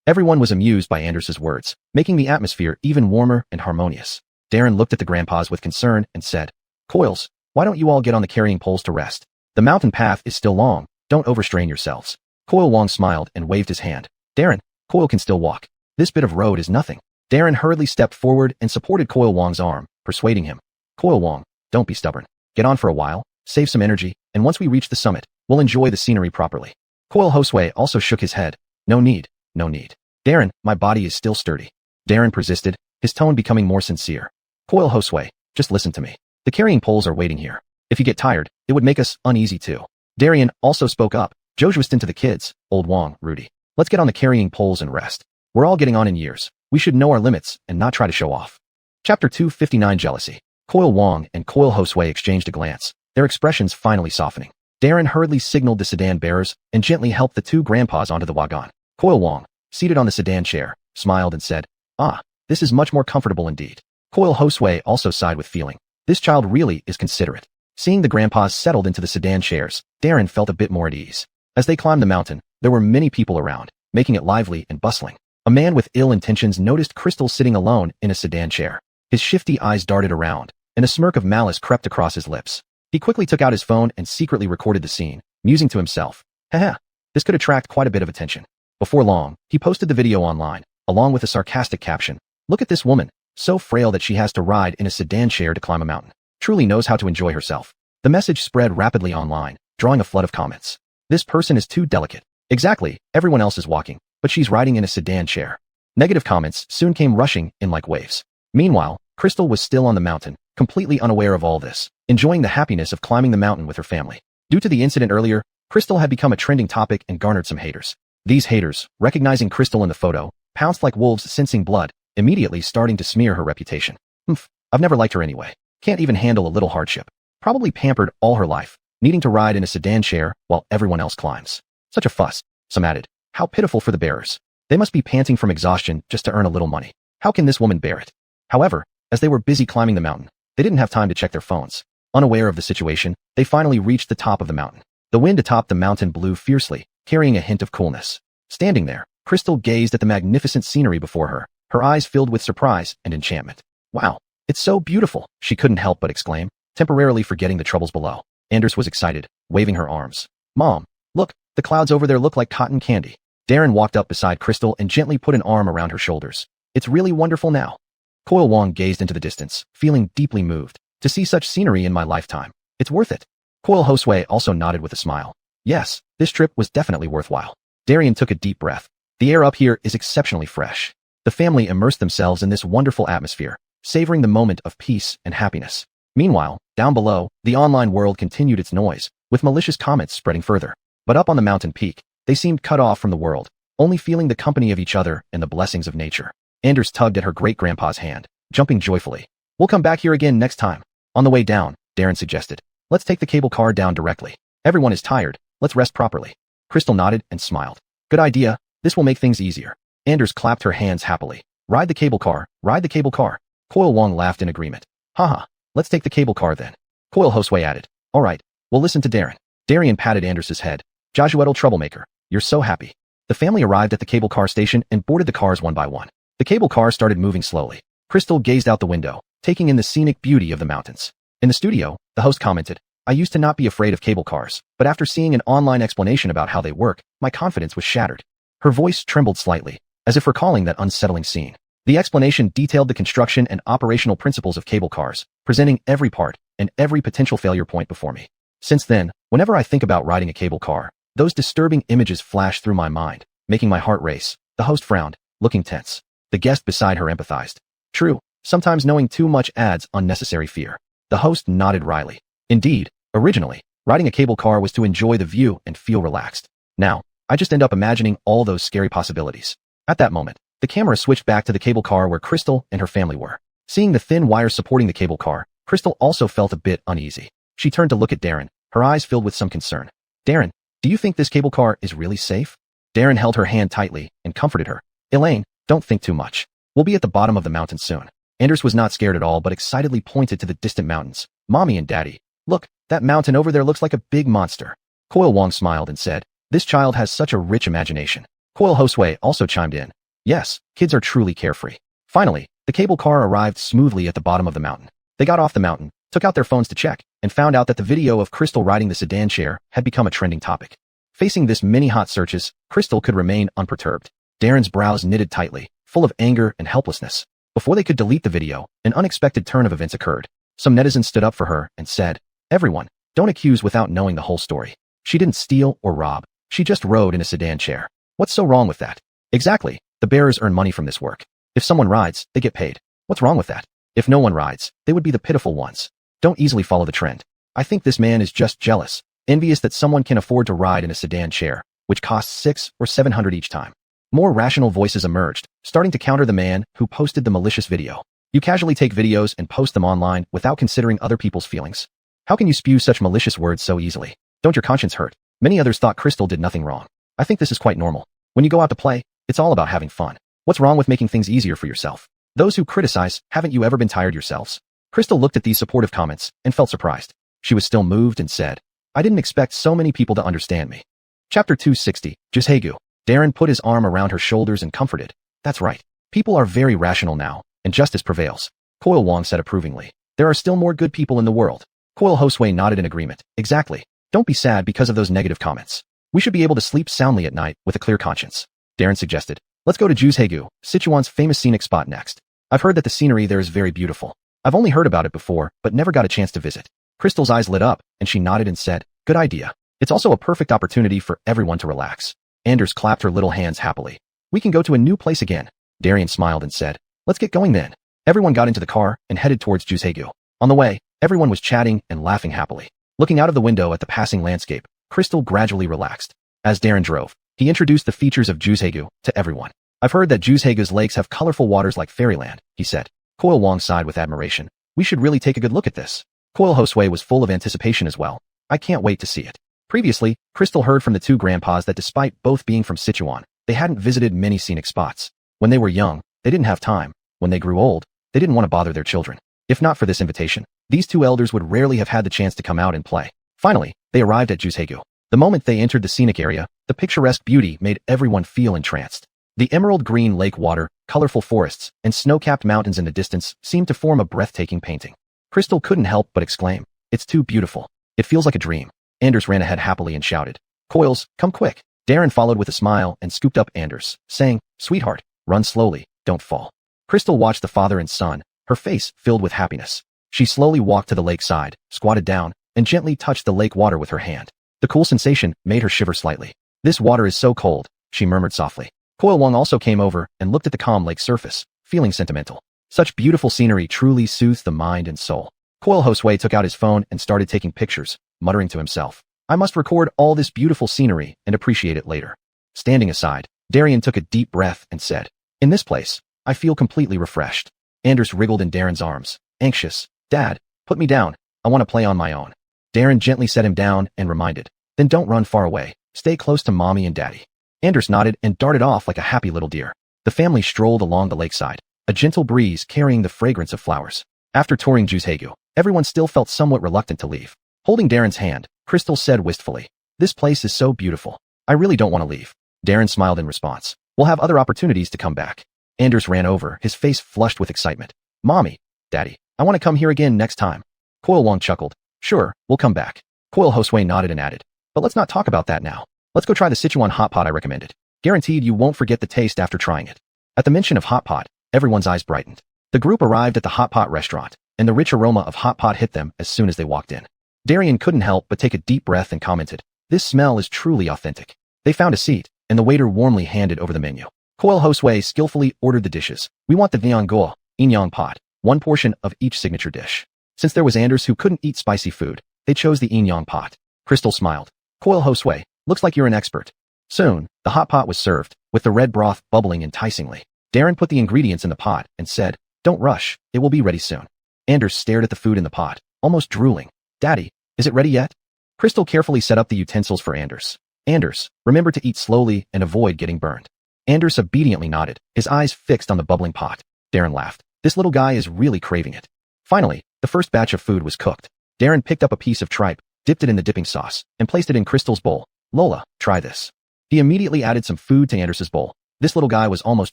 Everyone was amused by Anders' words, making the atmosphere even warmer and harmonious. Darren looked at the grandpas with concern and said, Coils, why don't you all get on the carrying poles to rest? The mountain path is still long, don't overstrain yourselves. Coil Wong smiled and waved his hand. Darren, Coil can still walk. This bit of road is nothing. Darren hurriedly stepped forward and supported Coil Wong's arm, persuading him. Coil Wong, don't be stubborn. Get on for a while, save some energy, and once we reach the summit, we'll enjoy the scenery properly. Coil Josue also shook his head. No need, no need. Darren, my body is still sturdy. Darren persisted, his tone becoming more sincere. Coil Josue, just listen to me. The carrying poles are waiting here. If you get tired, it would make us uneasy too. Darian also spoke up. Jojuistin to the kids, Old Wong, Rudy. Let's get on the carrying poles and rest. We're all getting on in years. We should know our limits and not try to show off. Chapter 259 Jealousy. Coil Wong and Coil Josue exchanged a glance, their expressions finally softening. Darren hurriedly signaled the sedan bearers and gently helped the 2 grandpas onto the wagon. Coil Wong, seated on the sedan chair, smiled and said, Ah, this is much more comfortable indeed. Coil Josue also sighed with feeling. This child really is considerate. Seeing the grandpas settled into the sedan chairs, Darren felt a bit more at ease. As they climbed the mountain, there were many people around, making it lively and bustling. A man with ill intentions noticed Crystal sitting alone in a sedan chair. His shifty eyes darted around, and a smirk of malice crept across his lips. He quickly took out his phone and secretly recorded the scene, musing to himself, "Haha, this could attract quite a bit of attention." Before long, he posted the video online, along with a sarcastic caption. "Look at this woman, so frail that she has to ride in a sedan chair to climb a mountain. Truly knows how to enjoy herself." The message spread rapidly online, drawing a flood of comments. "This person is too delicate. Exactly, everyone else is walking, but she's riding in a sedan chair." Negative comments soon came rushing in like waves. Meanwhile, Crystal was still on the mountain, completely unaware of all this, enjoying the happiness of climbing the mountain with her family. Due to the incident earlier, Crystal had become a trending topic and garnered some haters. These haters, recognizing Crystal in the photo, pounced like wolves sensing blood, immediately starting to smear her reputation. I've never liked her anyway. Can't even handle a little hardship. Probably pampered all her life, needing to ride in a sedan chair while everyone else climbs. Such a fuss, some added. How pitiful for the bearers. They must be panting from exhaustion just to earn a little money. How can this woman bear it? However, as they were busy climbing the mountain, they didn't have time to check their phones. Unaware of the situation, they finally reached the top of the mountain. The wind atop the mountain blew fiercely, carrying a hint of coolness. Standing there, Crystal gazed at the magnificent scenery before her, her eyes filled with surprise and enchantment. "Wow, it's so beautiful," she couldn't help but exclaim, temporarily forgetting the troubles below. Anders was excited, waving her arms. "Mom, look, the clouds over there look like cotton candy." Darren walked up beside Crystal and gently put an arm around her shoulders. "It's really wonderful now." Coil Wong gazed into the distance, feeling deeply moved. "To see such scenery in my lifetime, it's worth it." Coil Hosway also nodded with a smile. "Yes, this trip was definitely worthwhile." Darian took a deep breath. The air up here is exceptionally fresh. The family immersed themselves in this wonderful atmosphere, savoring the moment of peace and happiness. Meanwhile, down below, the online world continued its noise, with malicious comments spreading further. But up on the mountain peak, they seemed cut off from the world, only feeling the company of each other and the blessings of nature. Anders tugged at her great-grandpa's hand, jumping joyfully. "We'll come back here again next time." On the way down, Darren suggested, "Let's take the cable car down directly. Everyone is tired, let's rest properly." Crystal nodded and smiled. "Good idea, this will make things easier." Anders clapped her hands happily. "Ride the cable car, ride the cable car." Coil Wong laughed in agreement. "Haha, let's take the cable car then." Coil Hosway added, "All right, we'll listen to Darren." Darian patted Anders's head. "Josuetal troublemaker, you're so happy." The family arrived at the cable car station and boarded the cars one by one. The cable car started moving slowly. Crystal gazed out the window, taking in the scenic beauty of the mountains. In the studio, the host commented, "I used to not be afraid of cable cars, but after seeing an online explanation about how they work, my confidence was shattered." Her voice trembled slightly, as if recalling that unsettling scene. The explanation detailed the construction and operational principles of cable cars, presenting every part and every potential failure point before me. Since then, whenever I think about riding a cable car, those disturbing images flash through my mind, making my heart race. The host frowned, looking tense. The guest beside her empathized. "True, sometimes knowing too much adds unnecessary fear." The host nodded wryly. "Indeed, originally, riding a cable car was to enjoy the view and feel relaxed. Now, I just end up imagining all those scary possibilities." At that moment, the camera switched back to the cable car where Crystal and her family were. Seeing the thin wires supporting the cable car, Crystal also felt a bit uneasy. She turned to look at Darren, her eyes filled with some concern. "Darren, do you think this cable car is really safe?" Darren held her hand tightly and comforted her. "Elaine, don't think too much. We'll be at the bottom of the mountain soon." Anders was not scared at all but excitedly pointed to the distant mountains. "Mommy and Daddy, look, that mountain over there looks like a big monster." Coil Wong smiled and said, "This child has such a rich imagination." Coil Hosway also chimed in. "Yes, kids are truly carefree." Finally, the cable car arrived smoothly at the bottom of the mountain. They got off the mountain, took out their phones to check, and found out that the video of Crystal riding the sedan chair had become a trending topic. Facing this many hot searches, Crystal could remain unperturbed. Darren's brows knitted tightly, full of anger and helplessness. Before they could delete the video, an unexpected turn of events occurred. Some netizens stood up for her and said, "Everyone, don't accuse without knowing the whole story. She didn't steal or rob. She just rode in a sedan chair. What's so wrong with that?" "Exactly, the bearers earn money from this work. If someone rides, they get paid. What's wrong with that? If no one rides, they would be the pitiful ones. Don't easily follow the trend. I think this man is just jealous, envious that someone can afford to ride in a sedan chair, which costs $600 or $700 each time." More rational voices emerged, starting to counter the man who posted the malicious video. "You casually take videos and post them online without considering other people's feelings. How can you spew such malicious words so easily? Don't your conscience hurt?" Many others thought Crystal did nothing wrong. "I think this is quite normal. When you go out to play, it's all about having fun. What's wrong with making things easier for yourself?" Those who criticize, "Haven't you ever been tired yourselves?" Crystal looked at these supportive comments and felt surprised. She was still moved and said, "I didn't expect so many people to understand me." Chapter 260, Jishegu. Darren put his arm around her shoulders and comforted. That's right. People are very rational now, and justice prevails. Coil Wong said approvingly. There are still more good people in the world. Coil Hosway nodded in agreement. Exactly. Don't be sad because of those negative comments. We should be able to sleep soundly at night with a clear conscience. Darren suggested. Let's go to Jushegu, Sichuan's famous scenic spot next. I've heard that the scenery there is very beautiful. I've only heard about it before, but never got a chance to visit. Crystal's eyes lit up, and she nodded and said, good idea. It's also a perfect opportunity for everyone to relax. Anders clapped her little hands happily. We can go to a new place again. Darian smiled and said, let's get going then. Everyone got into the car and headed towards Jushegu. On the way, everyone was chatting and laughing happily. Looking out of the window at the passing landscape, Crystal gradually relaxed. As Darren drove, he introduced the features of Jushegu to everyone. I've heard that Jushegu's lakes have colorful waters like fairyland, he said. Coil Wong sighed with admiration. We should really take a good look at this. Coil Hosway was full of anticipation as well. I can't wait to see it. Previously, Crystal heard from the two grandpas that despite both being from Sichuan, they hadn't visited many scenic spots. When they were young, they didn't have time. When they grew old, they didn't want to bother their children. If not for this invitation, these two elders would rarely have had the chance to come out and play. Finally, they arrived at Jushegu. The moment they entered the scenic area, the picturesque beauty made everyone feel entranced. The emerald green lake water, colorful forests, and snow-capped mountains in the distance seemed to form a breathtaking painting. Crystal couldn't help but exclaim, it's too beautiful. It feels like a dream. Anders ran ahead happily and shouted, Coils, come quick. Darren followed with a smile and scooped up Anders, saying, sweetheart, run slowly, don't fall. Crystal watched the father and son, her face filled with happiness. She slowly walked to the lakeside, squatted down, and gently touched the lake water with her hand. The cool sensation made her shiver slightly. This water is so cold, she murmured softly. Coil Wong also came over and looked at the calm lake surface, feeling sentimental. Such beautiful scenery truly soothes the mind and soul. Coil Hosway took out his phone and started taking pictures, muttering to himself, I must record all this beautiful scenery and appreciate it later. Standing aside, Darian took a deep breath and said, in this place, I feel completely refreshed. Anders wriggled in Darren's arms, anxious. Dad, put me down. I want to play on my own. Darren gently set him down and reminded, then don't run far away. Stay close to mommy and daddy. Anders nodded and darted off like a happy little deer. The family strolled along the lakeside, a gentle breeze carrying the fragrance of flowers. After touring Jushegu, everyone still felt somewhat reluctant to leave. Holding Darren's hand, Crystal said wistfully, this place is so beautiful. I really don't want to leave. Darren smiled in response. We'll have other opportunities to come back. Anders ran over, his face flushed with excitement. Mommy, Daddy, I want to come here again next time. Coil Wong chuckled. Sure, we'll come back. Coil Hosway nodded and added. But let's not talk about that now. Let's go try the Sichuan hot pot I recommended. Guaranteed you won't forget the taste after trying it. At the mention of hot pot, everyone's eyes brightened. The group arrived at the hot pot restaurant, and the rich aroma of hot pot hit them as soon as they walked in. Darian couldn't help but take a deep breath and commented, this smell is truly authentic. They found a seat, and the waiter warmly handed over the menu. Coil Hosway skillfully ordered the dishes. We want the Nyanggo, Inyang pot, one portion of each signature dish. Since there was Anders who couldn't eat spicy food, they chose the Inyang pot. Crystal smiled. Coil Hosway, looks like you're an expert. Soon, the hot pot was served, with the red broth bubbling enticingly. Darren put the ingredients in the pot and said, don't rush, it will be ready soon. Anders stared at the food in the pot, almost drooling. Daddy, is it ready yet? Crystal carefully set up the utensils for Anders. Anders, remember to eat slowly and avoid getting burned. Anders obediently nodded, his eyes fixed on the bubbling pot. Darren laughed. This little guy is really craving it. Finally, the first batch of food was cooked. Darren picked up a piece of tripe, dipped it in the dipping sauce, and placed it in Crystal's bowl. Lola, try this. He immediately added some food to Anders's bowl. This little guy was almost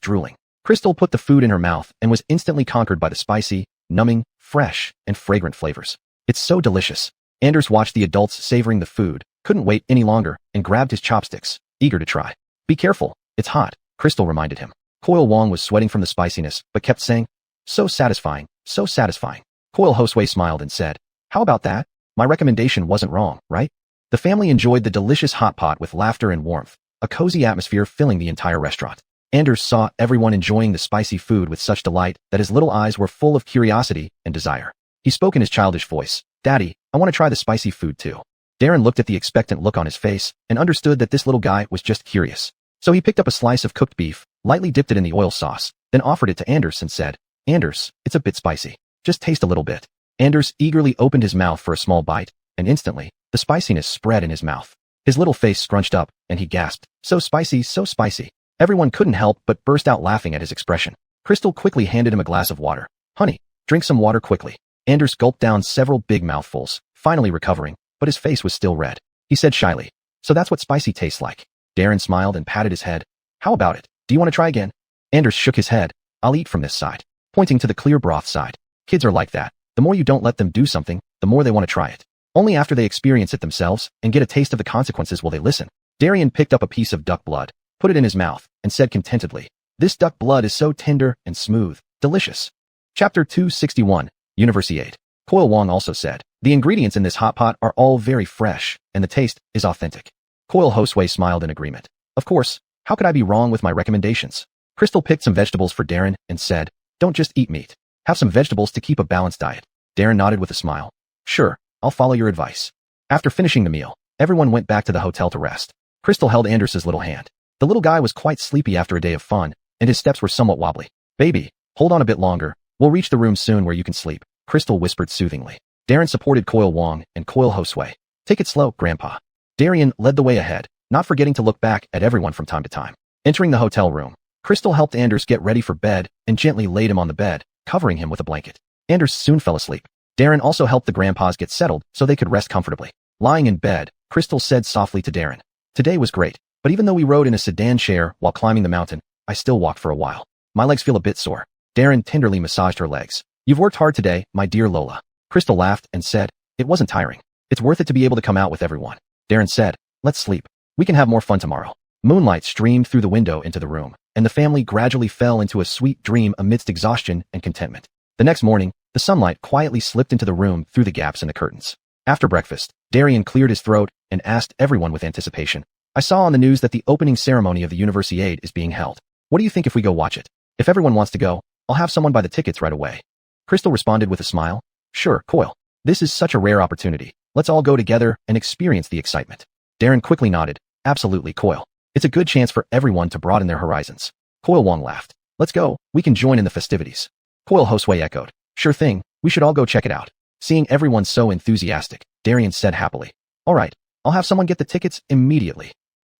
drooling. Crystal put the food in her mouth and was instantly conquered by the spicy, numbing, fresh, and fragrant flavors. It's so delicious. Anders watched the adults savoring the food, couldn't wait any longer, and grabbed his chopsticks, eager to try. Be careful, it's hot, Crystal reminded him. Coil Wong was sweating from the spiciness, but kept saying, so satisfying, so satisfying. Coil Hosway smiled and said, how about that? My recommendation wasn't wrong, right? The family enjoyed the delicious hot pot with laughter and warmth, a cozy atmosphere filling the entire restaurant. Anders saw everyone enjoying the spicy food with such delight that his little eyes were full of curiosity and desire. He spoke in his childish voice, Daddy, I want to try the spicy food too. Darren looked at the expectant look on his face and understood that this little guy was just curious. So he picked up a slice of cooked beef, lightly dipped it in the oil sauce, then offered it to Anders and said, Anders, it's a bit spicy. Just taste a little bit. Anders eagerly opened his mouth for a small bite, and instantly, the spiciness spread in his mouth. His little face scrunched up, and he gasped, so spicy, so spicy. Everyone couldn't help but burst out laughing at his expression. Crystal quickly handed him a glass of water. Honey, drink some water quickly. Anders gulped down several big mouthfuls, finally recovering, but his face was still red. He said shyly, so that's what spicy tastes like. Darren smiled and patted his head. How about it? Do you want to try again? Anders shook his head. I'll eat from this side, pointing to the clear broth side. Kids are like that. The more you don't let them do something, the more they want to try it. Only after they experience it themselves and get a taste of the consequences will they listen. Darian picked up a piece of duck blood, put it in his mouth, and said contentedly, "This duck blood is so tender and smooth. Delicious." Chapter 261, Universiade. Coil Wong also said, "The ingredients in this hot pot are all very fresh, and the taste is authentic." Coil Josue smiled in agreement. Of course, how could I be wrong with my recommendations? Crystal picked some vegetables for Darren and said, "Don't just eat meat. Have some vegetables to keep a balanced diet." Darren nodded with a smile. "Sure, I'll follow your advice." After finishing the meal, everyone went back to the hotel to rest. Crystal held Anders's little hand. The little guy was quite sleepy after a day of fun, and his steps were somewhat wobbly. "Baby, hold on a bit longer. We'll reach the room soon where you can sleep," Crystal whispered soothingly. Darren supported Coil Wong and Coil Josue. "Take it slow, Grandpa." Darian led the way ahead, not forgetting to look back at everyone from time to time. Entering the hotel room, Crystal helped Anders get ready for bed and gently laid him on the bed, covering him with a blanket. Anders soon fell asleep. Darren also helped the grandpas get settled so they could rest comfortably. Lying in bed, Crystal said softly to Darren, "Today was great, but even though we rode in a sedan chair while climbing the mountain, I still walked for a while. My legs feel a bit sore." Darren tenderly massaged her legs. "You've worked hard today, my dear Lola." Crystal laughed and said, "It wasn't tiring. It's worth it to be able to come out with everyone." Darren said, "Let's sleep. We can have more fun tomorrow." Moonlight streamed through the window into the room, and the family gradually fell into a sweet dream amidst exhaustion and contentment. The next morning, the sunlight quietly slipped into the room through the gaps in the curtains. After breakfast, Darian cleared his throat and asked everyone with anticipation, "I saw on the news that the opening ceremony of the Universiade is being held. What do you think if we go watch it? If everyone wants to go, I'll have someone buy the tickets right away." Crystal responded with a smile. "Sure, Coil. This is such a rare opportunity. Let's all go together and experience the excitement." Darren quickly nodded. "Absolutely, Coil. It's a good chance for everyone to broaden their horizons." Coil Wong laughed. "Let's go. We can join in the festivities." Coil Josue echoed. "Sure thing. We should all go check it out." Seeing everyone so enthusiastic, Darian said happily, "All right, I'll have someone get the tickets immediately."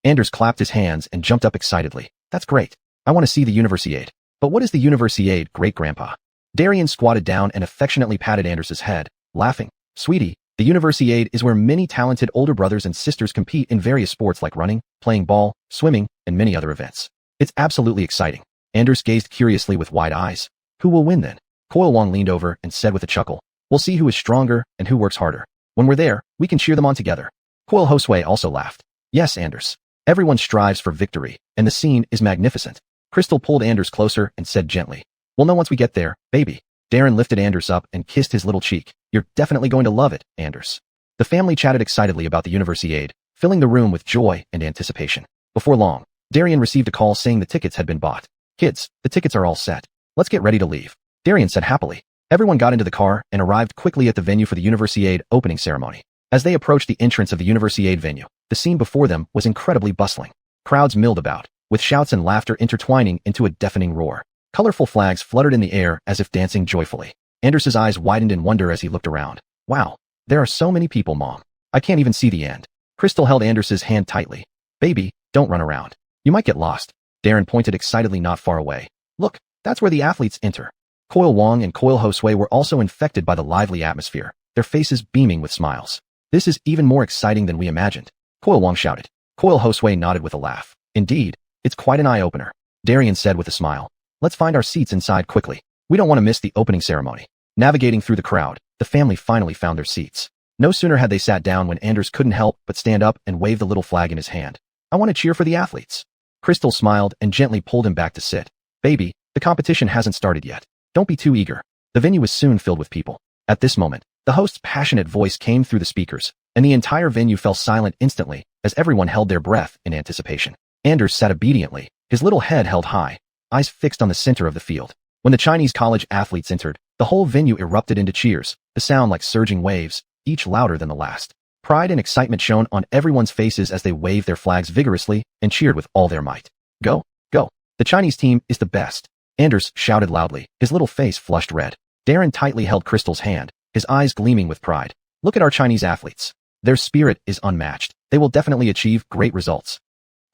Anders clapped his hands and jumped up excitedly. "That's great. I want to see the Universiade." "But what is the Universiade, great-grandpa?" Darian squatted down and affectionately patted Anders's head, laughing. "Sweetie, the Universiade is where many talented older brothers and sisters compete in various sports like running, playing ball, swimming, and many other events. It's absolutely exciting." Anders gazed curiously with wide eyes. "Who will win then?" Coil Wong leaned over and said with a chuckle, "We'll see who is stronger and who works harder. When we're there, we can cheer them on together." Coil Josue also laughed. "Yes, Anders. Everyone strives for victory, and the scene is magnificent." Crystal pulled Anders closer and said gently, "We'll know once we get there, baby." Darren lifted Anders up and kissed his little cheek. "You're definitely going to love it, Anders." The family chatted excitedly about the Universiade, filling the room with joy and anticipation. Before long, Darian received a call saying the tickets had been bought. "Kids, the tickets are all set. Let's get ready to leave," Darian said happily. Everyone got into the car and arrived quickly at the venue for the Universiade opening ceremony. As they approached the entrance of the Universiade venue, the scene before them was incredibly bustling. Crowds milled about, with shouts and laughter intertwining into a deafening roar. Colorful flags fluttered in the air as if dancing joyfully. Anders's eyes widened in wonder as he looked around. "Wow, there are so many people, Mom. I can't even see the end." Crystal held Anders's hand tightly. "Baby, don't run around. You might get lost." Darren pointed excitedly not far away. "Look, that's where the athletes enter." Coil Wong and Coil Josue were also infected by the lively atmosphere, their faces beaming with smiles. "This is even more exciting than we imagined," Coil Wong shouted. Coil Josue nodded with a laugh. "Indeed, it's quite an eye-opener," Darian said with a smile. "Let's find our seats inside quickly. We don't want to miss the opening ceremony." Navigating through the crowd, the family finally found their seats. No sooner had they sat down when Anders couldn't help but stand up and wave the little flag in his hand. "I want to cheer for the athletes." Crystal smiled and gently pulled him back to sit. "Baby, the competition hasn't started yet. Don't be too eager." The venue was soon filled with people. At this moment, the host's passionate voice came through the speakers, and the entire venue fell silent instantly as everyone held their breath in anticipation. Anders sat obediently, his little head held high, eyes fixed on the center of the field. When the Chinese college athletes entered, the whole venue erupted into cheers, the sound like surging waves, each louder than the last. Pride and excitement shone on everyone's faces as they waved their flags vigorously and cheered with all their might. "Go, go. The Chinese team is the best," Anders shouted loudly, his little face flushed red. Darren tightly held Crystal's hand, his eyes gleaming with pride. "Look at our Chinese athletes. Their spirit is unmatched. They will definitely achieve great results."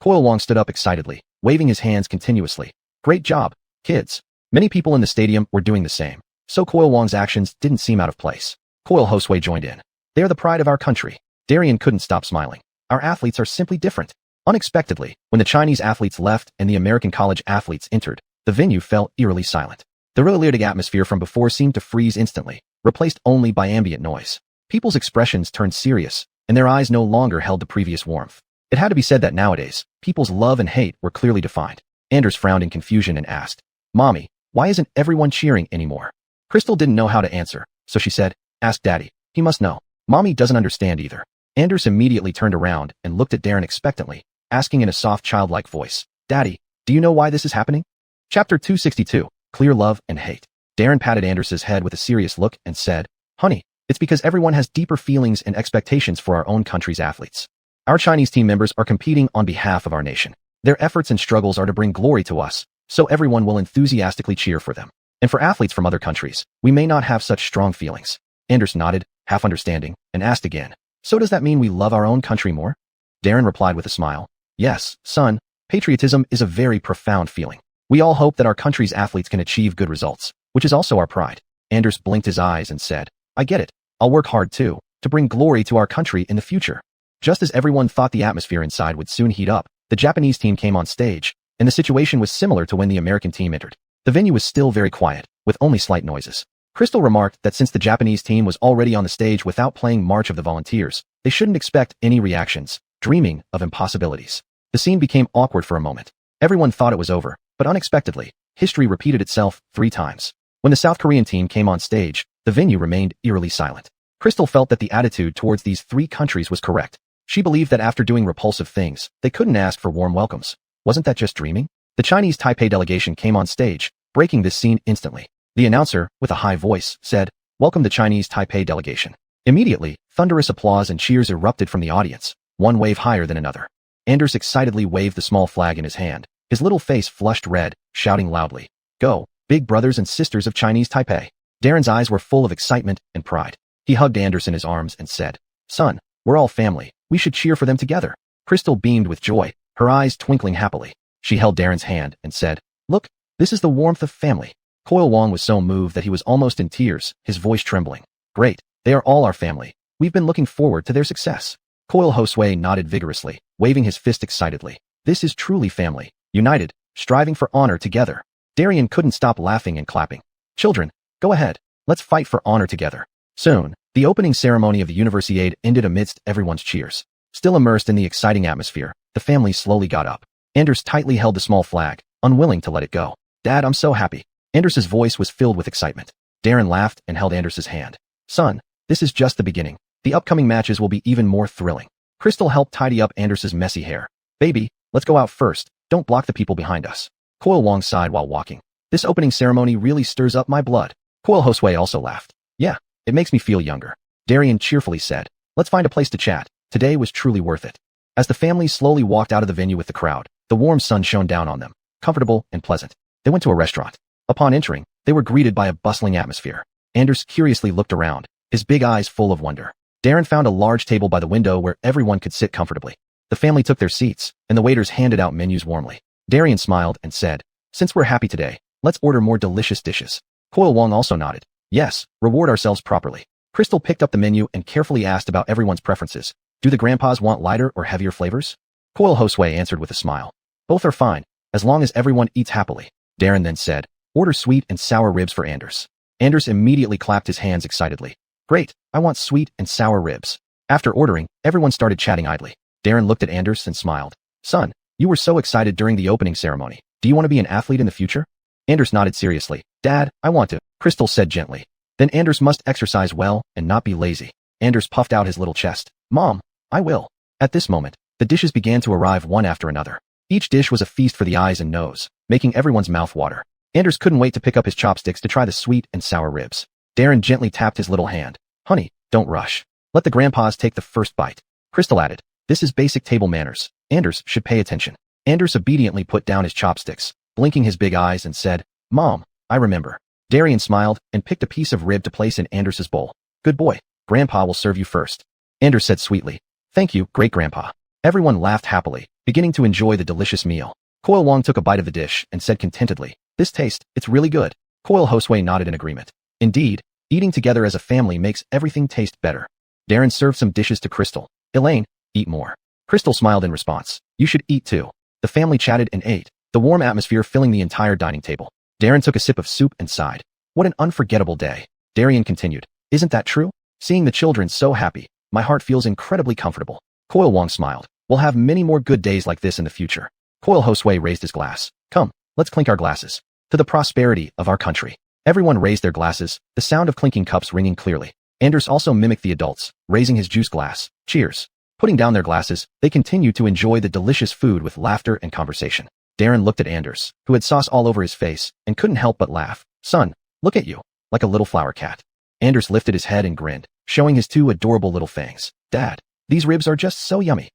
Coil Wong stood up excitedly, waving his hands continuously. "Great job, kids." Many people in the stadium were doing the same, so Coil Wong's actions didn't seem out of place. Coil Josue joined in. "They are the pride of our country." Darian couldn't stop smiling. "Our athletes are simply different." Unexpectedly, when the Chinese athletes left and the American college athletes entered, the venue fell eerily silent. The realistic atmosphere from before seemed to freeze instantly, replaced only by ambient noise. People's expressions turned serious, and their eyes no longer held the previous warmth. It had to be said that nowadays, people's love and hate were clearly defined. Anders frowned in confusion and asked, "Mommy, why isn't everyone cheering anymore?" Crystal didn't know how to answer, so she said, "Ask Daddy. He must know." Mommy doesn't understand either. Anders immediately turned around and looked at Darren expectantly, asking in a soft childlike voice, "Daddy, do you know why this is happening?" Chapter 262, Clear Love and Hate. Darren patted Anders's head with a serious look and said, "Honey, it's because everyone has deeper feelings and expectations for our own country's athletes. Our Chinese team members are competing on behalf of our nation. Their efforts and struggles are to bring glory to us, so everyone will enthusiastically cheer for them. And for athletes from other countries, we may not have such strong feelings." Anders nodded, half understanding, and asked again, "So does that mean we love our own country more?" Darren replied with a smile, "Yes, son, patriotism is a very profound feeling. We all hope that our country's athletes can achieve good results, which is also our pride." Anders blinked his eyes and said, "I get it. I'll work hard too, to bring glory to our country in the future." Just as everyone thought the atmosphere inside would soon heat up, the Japanese team came on stage, and the situation was similar to when the American team entered. The venue was still very quiet, with only slight noises. Crystal remarked that since the Japanese team was already on the stage without playing March of the Volunteers, they shouldn't expect any reactions, dreaming of impossibilities. The scene became awkward for a moment. Everyone thought it was over, but unexpectedly, history repeated itself 3 times. When the South Korean team came on stage, the venue remained eerily silent. Crystal felt that the attitude towards these 3 countries was correct. She believed that after doing repulsive things, they couldn't ask for warm welcomes. Wasn't that just dreaming? The Chinese Taipei delegation came on stage, breaking this scene instantly. The announcer, with a high voice, said, "Welcome the Chinese Taipei delegation." Immediately, thunderous applause and cheers erupted from the audience, one wave higher than another. Anders excitedly waved the small flag in his hand, his little face flushed red, shouting loudly, "Go, big brothers and sisters of Chinese Taipei." Darren's eyes were full of excitement and pride. He hugged Anders in his arms and said, "Son, we're all family. We should cheer for them together." Crystal beamed with joy, her eyes twinkling happily. She held Darren's hand and said, "Look, this is the warmth of family." Coil Wong was so moved that he was almost in tears, his voice trembling. "Great, they are all our family. We've been looking forward to their success." Coil Josue nodded vigorously, waving his fist excitedly. "This is truly family, united, striving for honor together." Darian couldn't stop laughing and clapping. "Children, go ahead, let's fight for honor together." Soon, the opening ceremony of the Universiade ended amidst everyone's cheers. Still immersed in the exciting atmosphere, the family slowly got up. Anders tightly held the small flag, unwilling to let it go. "Dad, I'm so happy." Anders's voice was filled with excitement. Darren laughed and held Anders's hand. "Son, this is just the beginning. The upcoming matches will be even more thrilling." Crystal helped tidy up Anders's messy hair. "Baby, let's go out first. Don't block the people behind us." Coil Wong sighed while walking. "This opening ceremony really stirs up my blood." Coil Josue also laughed. "Yeah, it makes me feel younger." Darian cheerfully said, "Let's find a place to chat. Today was truly worth it." As the family slowly walked out of the venue with the crowd, the warm sun shone down on them, comfortable and pleasant. They went to a restaurant. Upon entering, they were greeted by a bustling atmosphere. Anders curiously looked around, his big eyes full of wonder. Darren found a large table by the window where everyone could sit comfortably. The family took their seats, and the waiters handed out menus warmly. Darian smiled and said, "Since we're happy today, let's order more delicious dishes." Coil Wong also nodded. "Yes, reward ourselves properly." Crystal picked up the menu and carefully asked about everyone's preferences. "Do the grandpas want lighter or heavier flavors?" Coil Josue answered with a smile. "Both are fine, as long as everyone eats happily." Darren then said, "Order sweet and sour ribs for Anders." Anders immediately clapped his hands excitedly. "Great, I want sweet and sour ribs." After ordering, everyone started chatting idly. Darren looked at Anders and smiled. "Son, you were so excited during the opening ceremony. Do you want to be an athlete in the future?" Anders nodded seriously. "Dad, I want to," Crystal said gently. "Then Anders must exercise well and not be lazy." Anders puffed out his little chest. "Mom, I will." At this moment, the dishes began to arrive one after another. Each dish was a feast for the eyes and nose, making everyone's mouth water. Anders couldn't wait to pick up his chopsticks to try the sweet and sour ribs. Darren gently tapped his little hand. "Honey, don't rush. Let the grandpas take the first bite." Crystal added, "This is basic table manners. Anders should pay attention." Anders obediently put down his chopsticks, blinking his big eyes and said, "Mom, I remember." Darian smiled and picked a piece of rib to place in Anders's bowl. "Good boy. Grandpa will serve you first." Anders said sweetly, "Thank you, great-grandpa." Everyone laughed happily, beginning to enjoy the delicious meal. Coil Wong took a bite of the dish and said contentedly, It's really good." Coil Josue nodded in agreement. Indeed, eating together as a family makes everything taste better. Darren served some dishes to Crystal. "Elaine, eat more." Crystal smiled in response. You should eat too. The family chatted and ate, the warm atmosphere filling the entire dining table. Darren took a sip of soup and sighed. What an unforgettable day. Darian continued. Isn't that true? Seeing the children so happy, my heart feels incredibly comfortable. Coil Wong smiled. We'll have many more good days like this in the future. Coil Josue raised his glass. Come, let's clink our glasses. To the prosperity of our country. Everyone raised their glasses, the sound of clinking cups ringing clearly. Anders also mimicked the adults, raising his juice glass. Cheers. Putting down their glasses, they continued to enjoy the delicious food with laughter and conversation. Darren looked at Anders, who had sauce all over his face, and couldn't help but laugh. Son, look at you, like a little flower cat. Anders lifted his head and grinned, showing his two adorable little fangs. Dad, these ribs are just so yummy.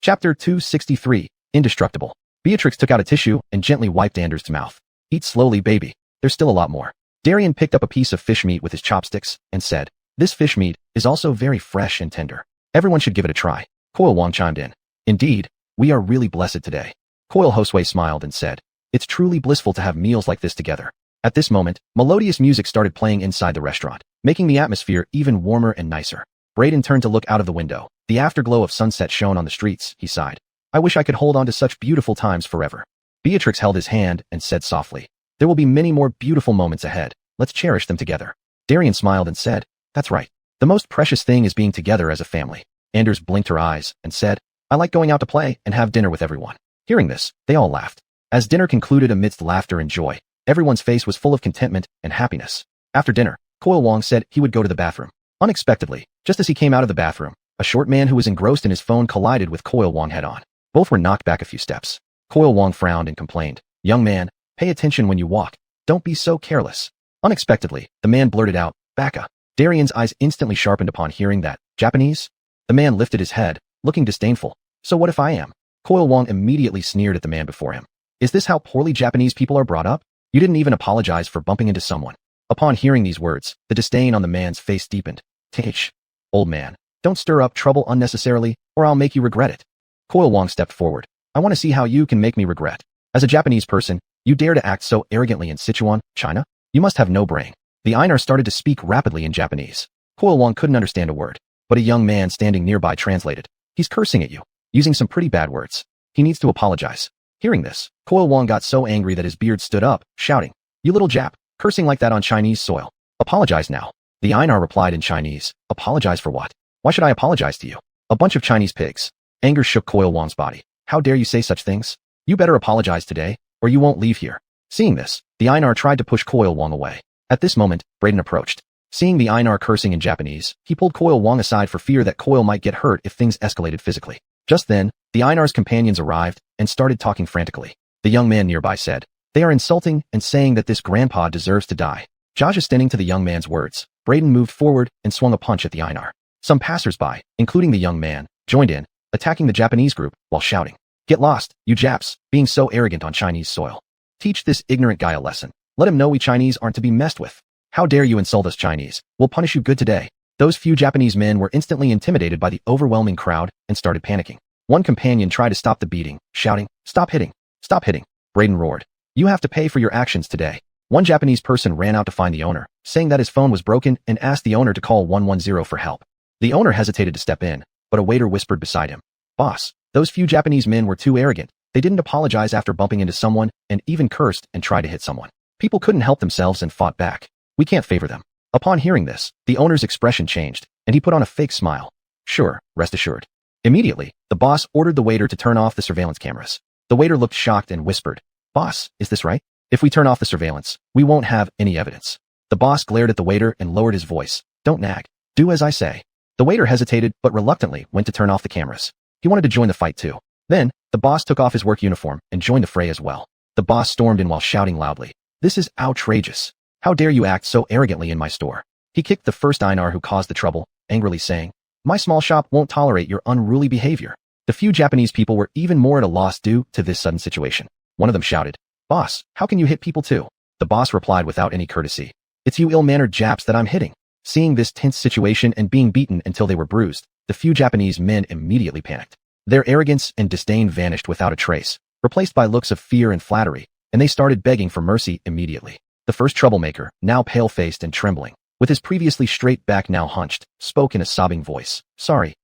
Chapter 263, Indestructible. Beatrix took out a tissue and gently wiped Anders' mouth. Eat slowly, baby. There's still a lot more. Darian picked up a piece of fish meat with his chopsticks and said, this fish meat is also very fresh and tender. Everyone should give it a try. Coil Wong chimed in. Indeed, we are really blessed today. Coil Josue smiled and said, it's truly blissful to have meals like this together. At this moment, melodious music started playing inside the restaurant, making the atmosphere even warmer and nicer. Braden turned to look out of the window. The afterglow of sunset shone on the streets, he sighed. I wish I could hold on to such beautiful times forever. Beatrix held his hand and said softly, there will be many more beautiful moments ahead. Let's cherish them together. Darian smiled and said, that's right. The most precious thing is being together as a family. Anders blinked her eyes and said, I like going out to play and have dinner with everyone. Hearing this, they all laughed. As dinner concluded amidst laughter and joy, everyone's face was full of contentment and happiness. After dinner, Coil Wong said he would go to the bathroom. Unexpectedly, just as he came out of the bathroom, a short man who was engrossed in his phone collided with Coil Wong head-on. Both were knocked back a few steps. Coil Wong frowned and complained, young man, pay attention when you walk. Don't be so careless. Unexpectedly, the man blurted out, Baka. Darian's eyes instantly sharpened upon hearing that. Japanese? The man lifted his head, looking disdainful. So what if I am? Coil Wong immediately sneered at the man before him. Is this how poorly Japanese people are brought up? You didn't even apologize for bumping into someone. Upon hearing these words, the disdain on the man's face deepened. Tch. Old man, don't stir up trouble unnecessarily, or I'll make you regret it. Coil Wong stepped forward. I want to see how you can make me regret. As a Japanese person, you dare to act so arrogantly in Sichuan, China? You must have no brain. The Einar started to speak rapidly in Japanese. Coil Wong couldn't understand a word, but a young man standing nearby translated. He's cursing at you, using some pretty bad words. He needs to apologize. Hearing this, Coil Wong got so angry that his beard stood up, shouting, you little Jap, cursing like that on Chinese soil. Apologize now. The Einar replied in Chinese, apologize for what? Why should I apologize to you? A bunch of Chinese pigs. Anger shook Coil Wong's body. How dare you say such things? You better apologize today, or you won't leave here. Seeing this, the Einar tried to push Coil Wong away. At this moment, Braden approached. Seeing the Einar cursing in Japanese, he pulled Coil Wong aside for fear that Coil might get hurt if things escalated physically. Just then, the Einar's companions arrived and started talking frantically. The young man nearby said, they are insulting and saying that this grandpa deserves to die. Adjusting to the young man's words, Braden moved forward and swung a punch at the Einar. Some passers-by, including the young man, joined in, attacking the Japanese group while shouting, get lost, you Japs, being so arrogant on Chinese soil. Teach this ignorant guy a lesson. Let him know we Chinese aren't to be messed with. How dare you insult us Chinese? We'll punish you good today. Those few Japanese men were instantly intimidated by the overwhelming crowd and started panicking. One companion tried to stop the beating, shouting, stop hitting, stop hitting. Braden roared, you have to pay for your actions today. One Japanese person ran out to find the owner, saying that his phone was broken and asked the owner to call 110 for help. The owner hesitated to step in, but a waiter whispered beside him, boss, those few Japanese men were too arrogant. They didn't apologize after bumping into someone and even cursed and tried to hit someone. People couldn't help themselves and fought back. We can't favor them. Upon hearing this, the owner's expression changed, and he put on a fake smile. Sure, rest assured. Immediately, the boss ordered the waiter to turn off the surveillance cameras. The waiter looked shocked and whispered, boss, is this right? If we turn off the surveillance, we won't have any evidence. The boss glared at the waiter and lowered his voice. Don't nag. Do as I say. The waiter hesitated but reluctantly went to turn off the cameras. He wanted to join the fight too. Then, the boss took off his work uniform and joined the fray as well. The boss stormed in while shouting loudly, this is outrageous. How dare you act so arrogantly in my store? He kicked the first Einar who caused the trouble, angrily saying, my small shop won't tolerate your unruly behavior. The few Japanese people were even more at a loss due to this sudden situation. One of them shouted, boss, how can you hit people too? The boss replied without any courtesy, it's you ill-mannered Japs that I'm hitting. Seeing this tense situation and being beaten until they were bruised, the few Japanese men immediately panicked. Their arrogance and disdain vanished without a trace, replaced by looks of fear and flattery, and they started begging for mercy immediately. The first troublemaker, now pale-faced and trembling, with his previously straight back now hunched, spoke in a sobbing voice. Sorry,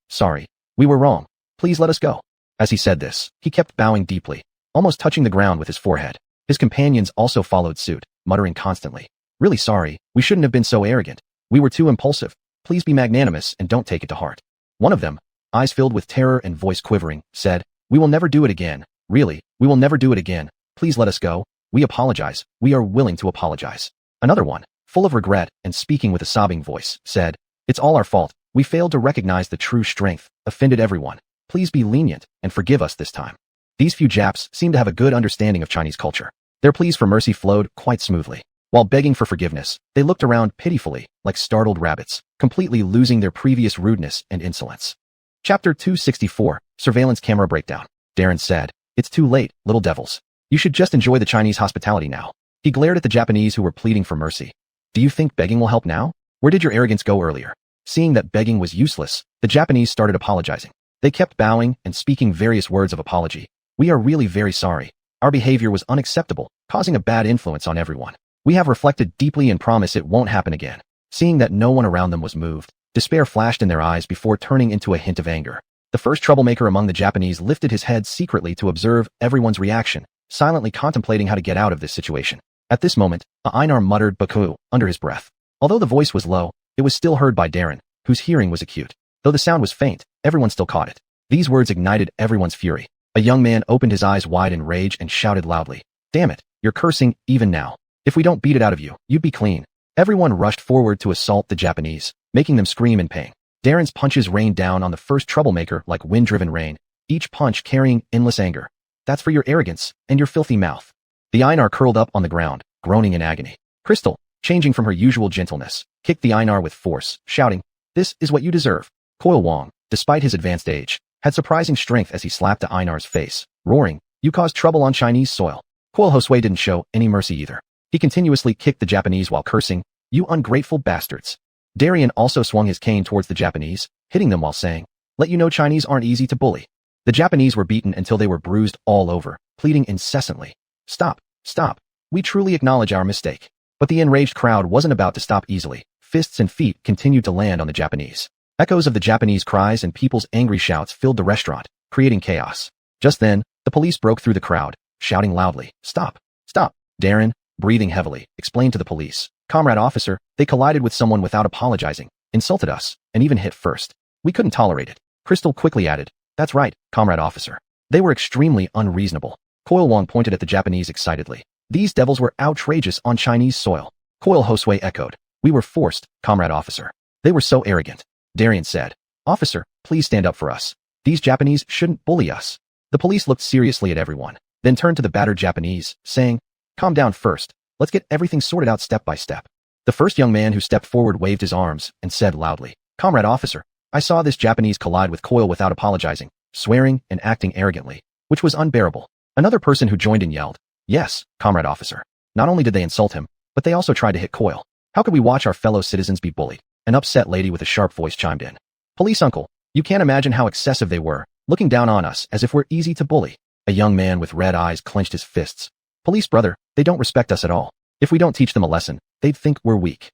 we were wrong. Please let us go. As he said this, he kept bowing deeply, almost touching the ground with his forehead. His companions also followed suit, muttering constantly, "Really sorry, we shouldn't have been so arrogant. We were too impulsive. Please be magnanimous and don't take it to heart." One of them, eyes filled with terror and voice quivering, said, "We will never do it again. Really, we will never do it again. Please let us go. We apologize. We are willing to apologize." Another one, full of regret and speaking with a sobbing voice, said, "It's all our fault. We failed to recognize the true strength, offended everyone. Please be lenient and forgive us this time." These few Japs seemed to have a good understanding of Chinese culture. Their pleas for mercy flowed quite smoothly. While begging for forgiveness, they looked around pitifully, like startled rabbits, completely losing their previous rudeness and insolence. Chapter 264, Surveillance Camera Breakdown. Darren said, "It's too late, little devils. You should just enjoy the Chinese hospitality now." He glared at the Japanese who were pleading for mercy. "Do you think begging will help now? Where did your arrogance go earlier?" Seeing that begging was useless, the Japanese started apologizing. They kept bowing and speaking various words of apology. "We are really very sorry. Our behavior was unacceptable, causing a bad influence on everyone. We have reflected deeply and promise it won't happen again." Seeing that no one around them was moved, despair flashed in their eyes before turning into a hint of anger. The first troublemaker among the Japanese lifted his head secretly to observe everyone's reaction, silently contemplating how to get out of this situation. At this moment, Einar muttered "Baku" under his breath. Although the voice was low, it was still heard by Darren, whose hearing was acute. Though the sound was faint, everyone still caught it. These words ignited everyone's fury. A young man opened his eyes wide in rage and shouted loudly, "Damn it, you're cursing even now. If we don't beat it out of you, you'd be clean." Everyone rushed forward to assault the Japanese, making them scream in pain. Darren's punches rained down on the first troublemaker like wind-driven rain, each punch carrying endless anger. "That's for your arrogance and your filthy mouth." The Einar curled up on the ground, groaning in agony. Crystal, changing from her usual gentleness, kicked the Einar with force, shouting, "This is what you deserve." Coil Wong, despite his advanced age, had surprising strength as he slapped the Einar's face, roaring, "You caused trouble on Chinese soil." Coil Josue didn't show any mercy either. He continuously kicked the Japanese while cursing, "You ungrateful bastards." Darien also swung his cane towards the Japanese, hitting them while saying, "Let you know Chinese aren't easy to bully." The Japanese were beaten until they were bruised all over, pleading incessantly, "Stop, stop. We truly acknowledge our mistake." But the enraged crowd wasn't about to stop easily. Fists and feet continued to land on the Japanese. Echoes of the Japanese cries and people's angry shouts filled the restaurant, creating chaos. Just then, the police broke through the crowd, shouting loudly, "Stop! Stop!" Darren, breathing heavily, explained to the police, "Comrade officer, they collided with someone without apologizing, insulted us, and even hit first. We couldn't tolerate it." Crystal quickly added, "That's right, comrade officer. They were extremely unreasonable." Coil Wong pointed at the Japanese excitedly. "These devils were outrageous on Chinese soil." Coil Josue echoed, "We were forced, comrade officer. They were so arrogant." Darien said, "Officer, please stand up for us. These Japanese shouldn't bully us." The police looked seriously at everyone, then turned to the battered Japanese, saying, "Calm down first. Let's get everything sorted out step by step." The first young man who stepped forward waved his arms and said loudly, "Comrade officer, I saw this Japanese collide with Coil without apologizing, swearing and acting arrogantly, which was unbearable." Another person who joined in yelled, "Yes, comrade officer. Not only did they insult him, but they also tried to hit Coil. How could we watch our fellow citizens be bullied?" An upset lady with a sharp voice chimed in. "Police uncle, you can't imagine how excessive they were, looking down on us as if we're easy to bully." A young man with red eyes clenched his fists. "Police brother, they don't respect us at all. If we don't teach them a lesson, they'd think we're weak."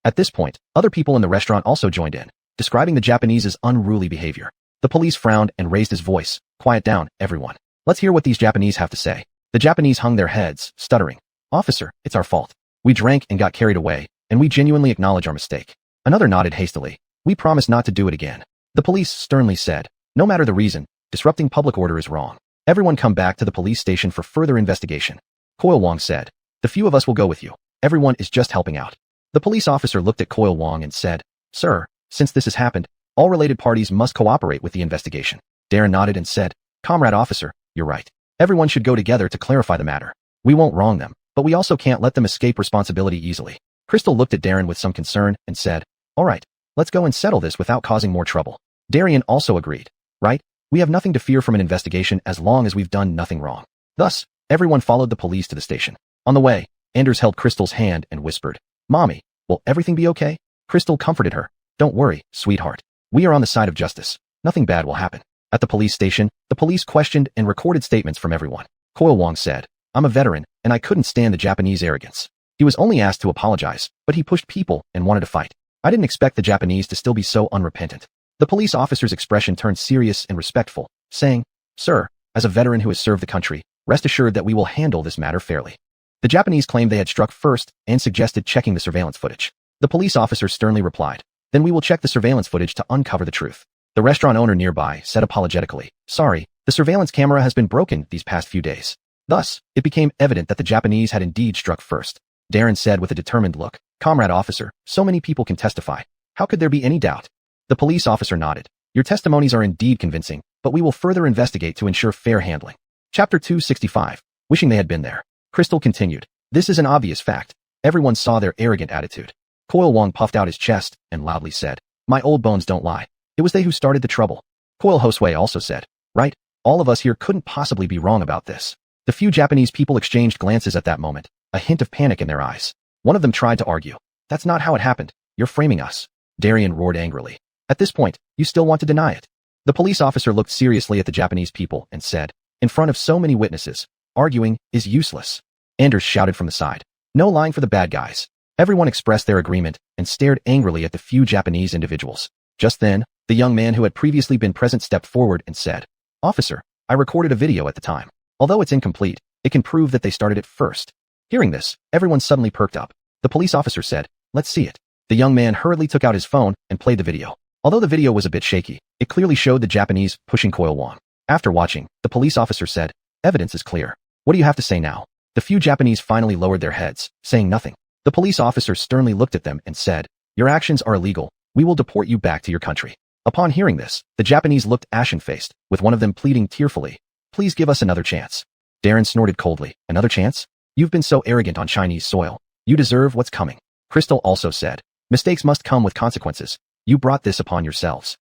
At this point, other people in the restaurant also joined in, describing the Japanese's unruly behavior. The police frowned and raised his voice, "Quiet down, everyone. Let's hear what these Japanese have to say." The Japanese hung their heads, stuttering, "Officer, it's our fault. We drank and got carried away, and we genuinely acknowledge our mistake." Another nodded hastily, "We promise not to do it again." The police sternly said, "No matter the reason, disrupting public order is wrong. Everyone come back to the police station for further investigation." Coil Wong said, "The few of us will go with you. Everyone is just helping out." The police officer looked at Coil Wong and said, "Sir, since this has happened, all related parties must cooperate with the investigation." Darren nodded and said, "Comrade officer, you're right. Everyone should go together to clarify the matter. We won't wrong them, but we also can't let them escape responsibility easily." Crystal looked at Darren with some concern and said, "All right, let's go and settle this without causing more trouble." Darien also agreed, "Right, we have nothing to fear from an investigation as long as we've done nothing wrong." Thus, everyone followed the police to the station. On the way, Anders held Crystal's hand and whispered, "Mommy, will everything be okay?" Crystal comforted her, "Don't worry, sweetheart. We are on the side of justice. Nothing bad will happen." At the police station, the police questioned and recorded statements from everyone. Coil Wong said, "I'm a veteran, and I couldn't stand the Japanese arrogance. He was only asked to apologize, but he pushed people and wanted to fight. I didn't expect the Japanese to still be so unrepentant." The police officer's expression turned serious and respectful, saying, "Sir, as a veteran who has served the country, rest assured that we will handle this matter fairly." The Japanese claimed they had struck first and suggested checking the surveillance footage. The police officer sternly replied, "Then we will check the surveillance footage to uncover the truth." The restaurant owner nearby said apologetically, "Sorry, the surveillance camera has been broken these past few days." Thus, it became evident that the Japanese had indeed struck first. Darren said with a determined look, "Comrade officer, so many people can testify. How could there be any doubt?" The police officer nodded. "Your testimonies are indeed convincing, but we will further investigate to ensure fair handling." Chapter 265. Wishing they had been there. Crystal continued, "This is an obvious fact. Everyone saw their arrogant attitude." Coil Wong puffed out his chest and loudly said, "My old bones don't lie. It was they who started the trouble." Coil Hosway also said, "Right, all of us here couldn't possibly be wrong about this." The few Japanese people exchanged glances at that moment, a hint of panic in their eyes. One of them tried to argue, "That's not how it happened. You're framing us." Darien roared angrily. "At this point, you still want to deny it?" The police officer looked seriously at the Japanese people and said, "In front of so many witnesses, arguing is useless." Anders shouted from the side, "No lying for the bad guys." Everyone expressed their agreement and stared angrily at the few Japanese individuals. Just then, the young man who had previously been present stepped forward and said, "Officer, I recorded a video at the time. Although it's incomplete, it can prove that they started it first." Hearing this, everyone suddenly perked up. The police officer said, "Let's see it." The young man hurriedly took out his phone and played the video. Although the video was a bit shaky, it clearly showed the Japanese pushing Coil Wong. After watching, the police officer said, "Evidence is clear. What do you have to say now?" The few Japanese finally lowered their heads, saying nothing. The police officer sternly looked at them and said, "Your actions are illegal. We will deport you back to your country." Upon hearing this, the Japanese looked ashen-faced, with one of them pleading tearfully, "Please give us another chance." Darren snorted coldly, "Another chance? You've been so arrogant on Chinese soil. You deserve what's coming." Crystal also said, "Mistakes must come with consequences. You brought this upon yourselves."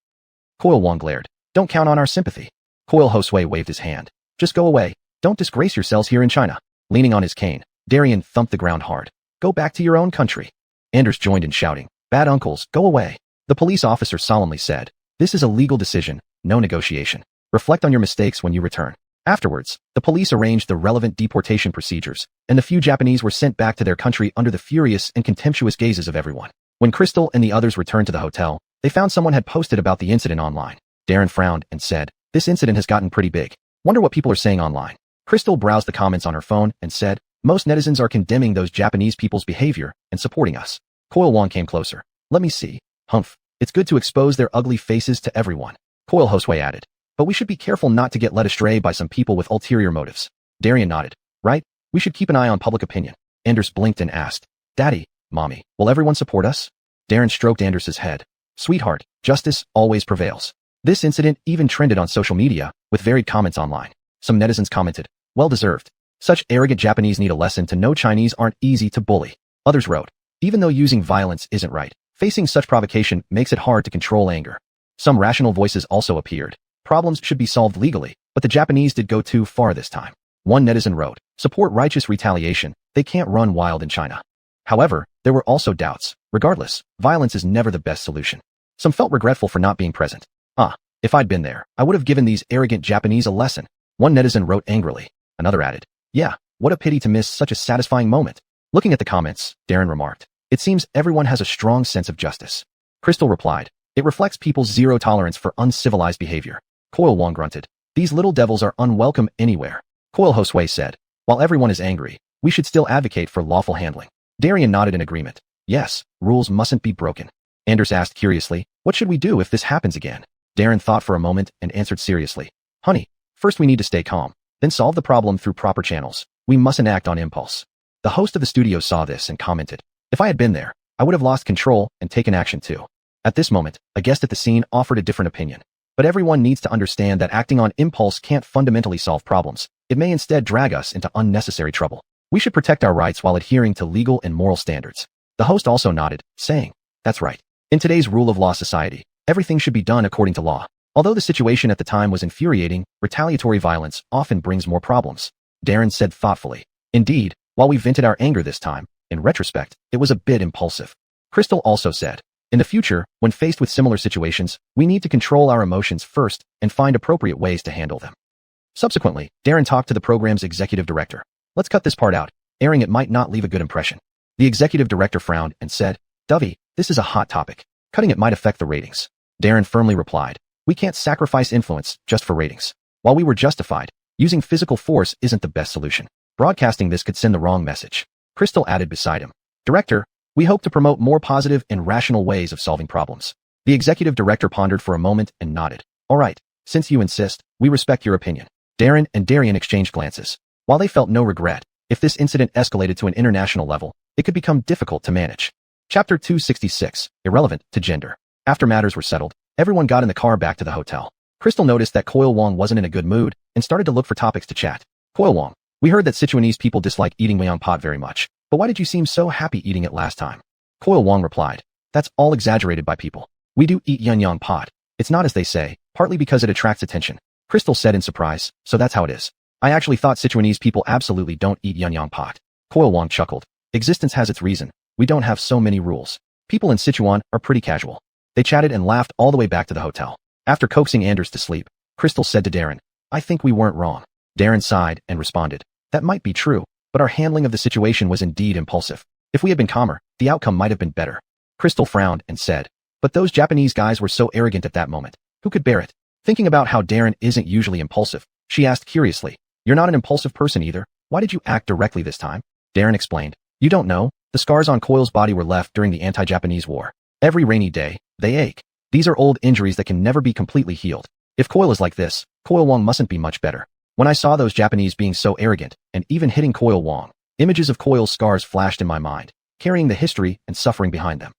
Coil Wong glared, "Don't count on our sympathy." Coil Hosway waved his hand. "Just go away. Don't disgrace yourselves here in China." Leaning on his cane, Darien thumped the ground hard. "Go back to your own country." Anders joined in shouting, "Bad uncles, go away." The police officer solemnly said, "This is a legal decision, no negotiation. Reflect on your mistakes when you return." Afterwards, the police arranged the relevant deportation procedures, and the few Japanese were sent back to their country under the furious and contemptuous gazes of everyone. When Crystal and the others returned to the hotel, they found someone had posted about the incident online. Darren frowned and said, "This incident has gotten pretty big. Wonder what people are saying online." Crystal browsed the comments on her phone and said, "Most netizens are condemning those Japanese people's behavior and supporting us." Coil Wong came closer. "Let me see. Humph. It's good to expose their ugly faces to everyone." Coil Hosway added, "But we should be careful not to get led astray by some people with ulterior motives." Darien nodded. "Right? We should keep an eye on public opinion." Anders blinked and asked, "Daddy, Mommy, will everyone support us?" Darren stroked Anders's head. "Sweetheart, justice always prevails." This incident even trended on social media, with varied comments online. Some netizens commented, "Well deserved. Such arrogant Japanese need a lesson to know Chinese aren't easy to bully." Others wrote, "Even though using violence isn't right, facing such provocation makes it hard to control anger." Some rational voices also appeared. Problems should be solved legally, but the Japanese did go too far this time. One netizen wrote, "Support righteous retaliation. They can't run wild in China." However, there were also doubts. Regardless, violence is never the best solution. Some felt regretful for not being present. If I'd been there, I would have given these arrogant Japanese a lesson." One netizen wrote angrily. Another added, "Yeah, what a pity to miss such a satisfying moment." Looking at the comments, Darren remarked, "It seems everyone has a strong sense of justice." Crystal replied, "It reflects people's zero tolerance for uncivilized behavior." Coil Wong grunted, "These little devils are unwelcome anywhere." Coil Hosway said, "While everyone is angry, we should still advocate for lawful handling." Darien nodded in agreement. "Yes, rules mustn't be broken." Anders asked curiously, "What should we do if this happens again?" Darren thought for a moment and answered seriously, "Honey, first we need to stay calm, then solve the problem through proper channels. We mustn't act on impulse." The host of the studio saw this and commented, "If I had been there, I would have lost control and taken action too." At this moment, a guest at the scene offered a different opinion. "But everyone needs to understand that acting on impulse can't fundamentally solve problems. It may instead drag us into unnecessary trouble. We should protect our rights while adhering to legal and moral standards." The host also nodded, saying, "That's right. In today's rule of law society, everything should be done according to law." Although the situation at the time was infuriating, retaliatory violence often brings more problems. Darren said thoughtfully, "Indeed, while we vented our anger this time, in retrospect, it was a bit impulsive." Crystal also said, "In the future, when faced with similar situations, we need to control our emotions first and find appropriate ways to handle them." Subsequently, Darren talked to the program's executive director. "Let's cut this part out. Airing it might not leave a good impression." The executive director frowned and said, "Dovey, this is a hot topic. Cutting it might affect the ratings." Darren firmly replied. We can't sacrifice influence just for ratings. While we were justified, using physical force isn't the best solution. Broadcasting this could send the wrong message. Crystal added beside him. Director, we hope to promote more positive and rational ways of solving problems. The executive director pondered for a moment and nodded. All right, since you insist, we respect your opinion. Darren and Darian exchanged glances. While they felt no regret, if this incident escalated to an international level, it could become difficult to manage. Chapter 266, Irrelevant to Gender. After matters were settled, everyone got in the car back to the hotel. Crystal noticed that Coil Wong wasn't in a good mood and started to look for topics to chat. Coil Wong, we heard that Sichuanese people dislike eating Myeong pot very much, but why did you seem so happy eating it last time? Coil Wong replied. That's all exaggerated by people. We do eat Myeong pot. It's not as they say, partly because it attracts attention. Crystal said in surprise, so that's how it is. I actually thought Sichuanese people absolutely don't eat Myeong pot. Coil Wong chuckled. Existence has its reason. We don't have so many rules. People in Sichuan are pretty casual. They chatted and laughed all the way back to the hotel. After coaxing Anders to sleep, Crystal said to Darren, I think we weren't wrong. Darren sighed and responded, that might be true, but our handling of the situation was indeed impulsive. If we had been calmer, the outcome might have been better. Crystal frowned and said, but those Japanese guys were so arrogant at that moment. Who could bear it? Thinking about how Darren isn't usually impulsive, she asked curiously, you're not an impulsive person either. Why did you act directly this time? Darren explained, you don't know, the scars on Coil's body were left during the anti-Japanese war. Every rainy day, they ache. These are old injuries that can never be completely healed. If Coil is like this, Coil Wong mustn't be much better. When I saw those Japanese being so arrogant, and even hitting Coil Wong, images of Coil's scars flashed in my mind, carrying the history and suffering behind them.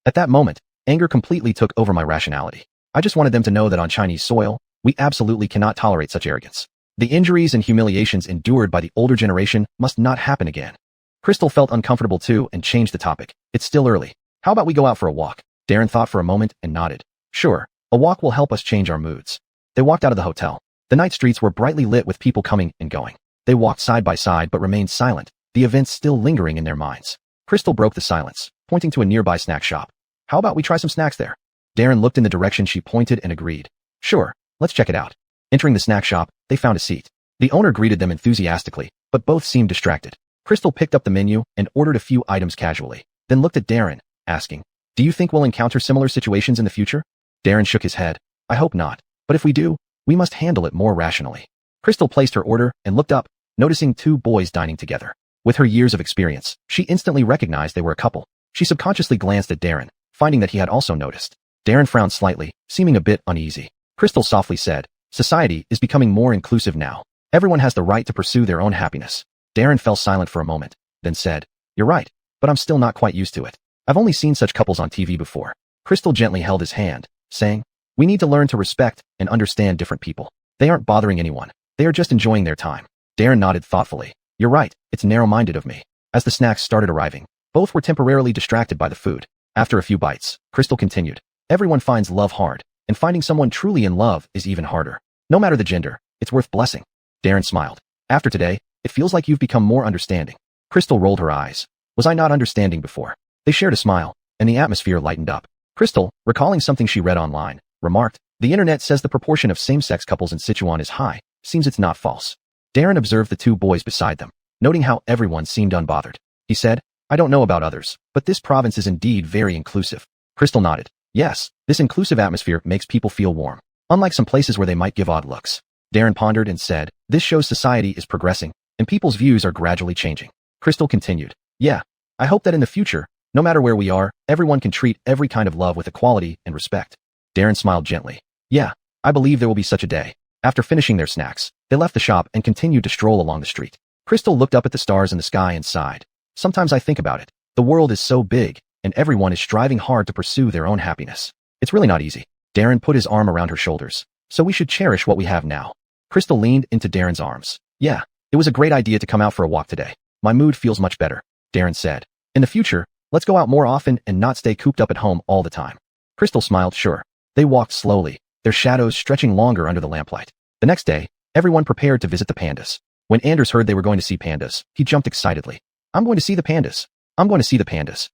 At that moment, anger completely took over my rationality. I just wanted them to know that on Chinese soil, we absolutely cannot tolerate such arrogance. The injuries and humiliations endured by the older generation must not happen again. Crystal felt uncomfortable too and changed the topic. It's still early. How about we go out for a walk? Darren thought for a moment and nodded. Sure, a walk will help us change our moods. They walked out of the hotel. The night streets were brightly lit with people coming and going. They walked side by side but remained silent, the events still lingering in their minds. Crystal broke the silence, pointing to a nearby snack shop. How about we try some snacks there? Darren looked in the direction she pointed and agreed. Sure, let's check it out. Entering the snack shop, they found a seat. The owner greeted them enthusiastically, but both seemed distracted. Crystal picked up the menu and ordered a few items casually, then looked at Darren, asking, do you think we'll encounter similar situations in the future? Darren shook his head. I hope not, but if we do, we must handle it more rationally. Crystal placed her order and looked up, noticing two boys dining together. With her years of experience, she instantly recognized they were a couple. She subconsciously glanced at Darren, finding that he had also noticed. Darren frowned slightly, seeming a bit uneasy. Crystal softly said, society is becoming more inclusive now. Everyone has the right to pursue their own happiness. Darren fell silent for a moment, then said, you're right, but I'm still not quite used to it. I've only seen such couples on TV before. Crystal gently held his hand, saying, we need to learn to respect and understand different people. They aren't bothering anyone. They are just enjoying their time. Darren nodded thoughtfully. You're right, it's narrow-minded of me. As the snacks started arriving, both were temporarily distracted by the food. After a few bites, Crystal continued, everyone finds love hard, and finding someone truly in love is even harder. No matter the gender, it's worth blessing. Darren smiled. After today, it feels like you've become more understanding. Crystal rolled her eyes. Was I not understanding before? They shared a smile, and the atmosphere lightened up. Crystal, recalling something she read online, remarked, the internet says the proportion of same-sex couples in Sichuan is high. Seems it's not false. Darren observed the two boys beside them, noting how everyone seemed unbothered. He said, I don't know about others, but this province is indeed very inclusive. Crystal nodded. Yes, this inclusive atmosphere makes people feel warm, unlike some places where they might give odd looks. Darren pondered and said, this shows society is progressing, and people's views are gradually changing. Crystal continued, yeah, I hope that in the future, no matter where we are, everyone can treat every kind of love with equality and respect. Darren smiled gently. Yeah, I believe there will be such a day. After finishing their snacks, they left the shop and continued to stroll along the street. Crystal looked up at the stars in the sky and sighed. Sometimes I think about it. The world is so big, and everyone is striving hard to pursue their own happiness. It's really not easy. Darren put his arm around her shoulders. So we should cherish what we have now. Crystal leaned into Darren's arms. Yeah, it was a great idea to come out for a walk today. My mood feels much better, Darren said. In the future, let's go out more often and not stay cooped up at home all the time. Crystal smiled, sure. They walked slowly, their shadows stretching longer under the lamplight. The next day, everyone prepared to visit the pandas. When Anders heard they were going to see pandas, he jumped excitedly. I'm going to see the pandas. I'm going to see the pandas.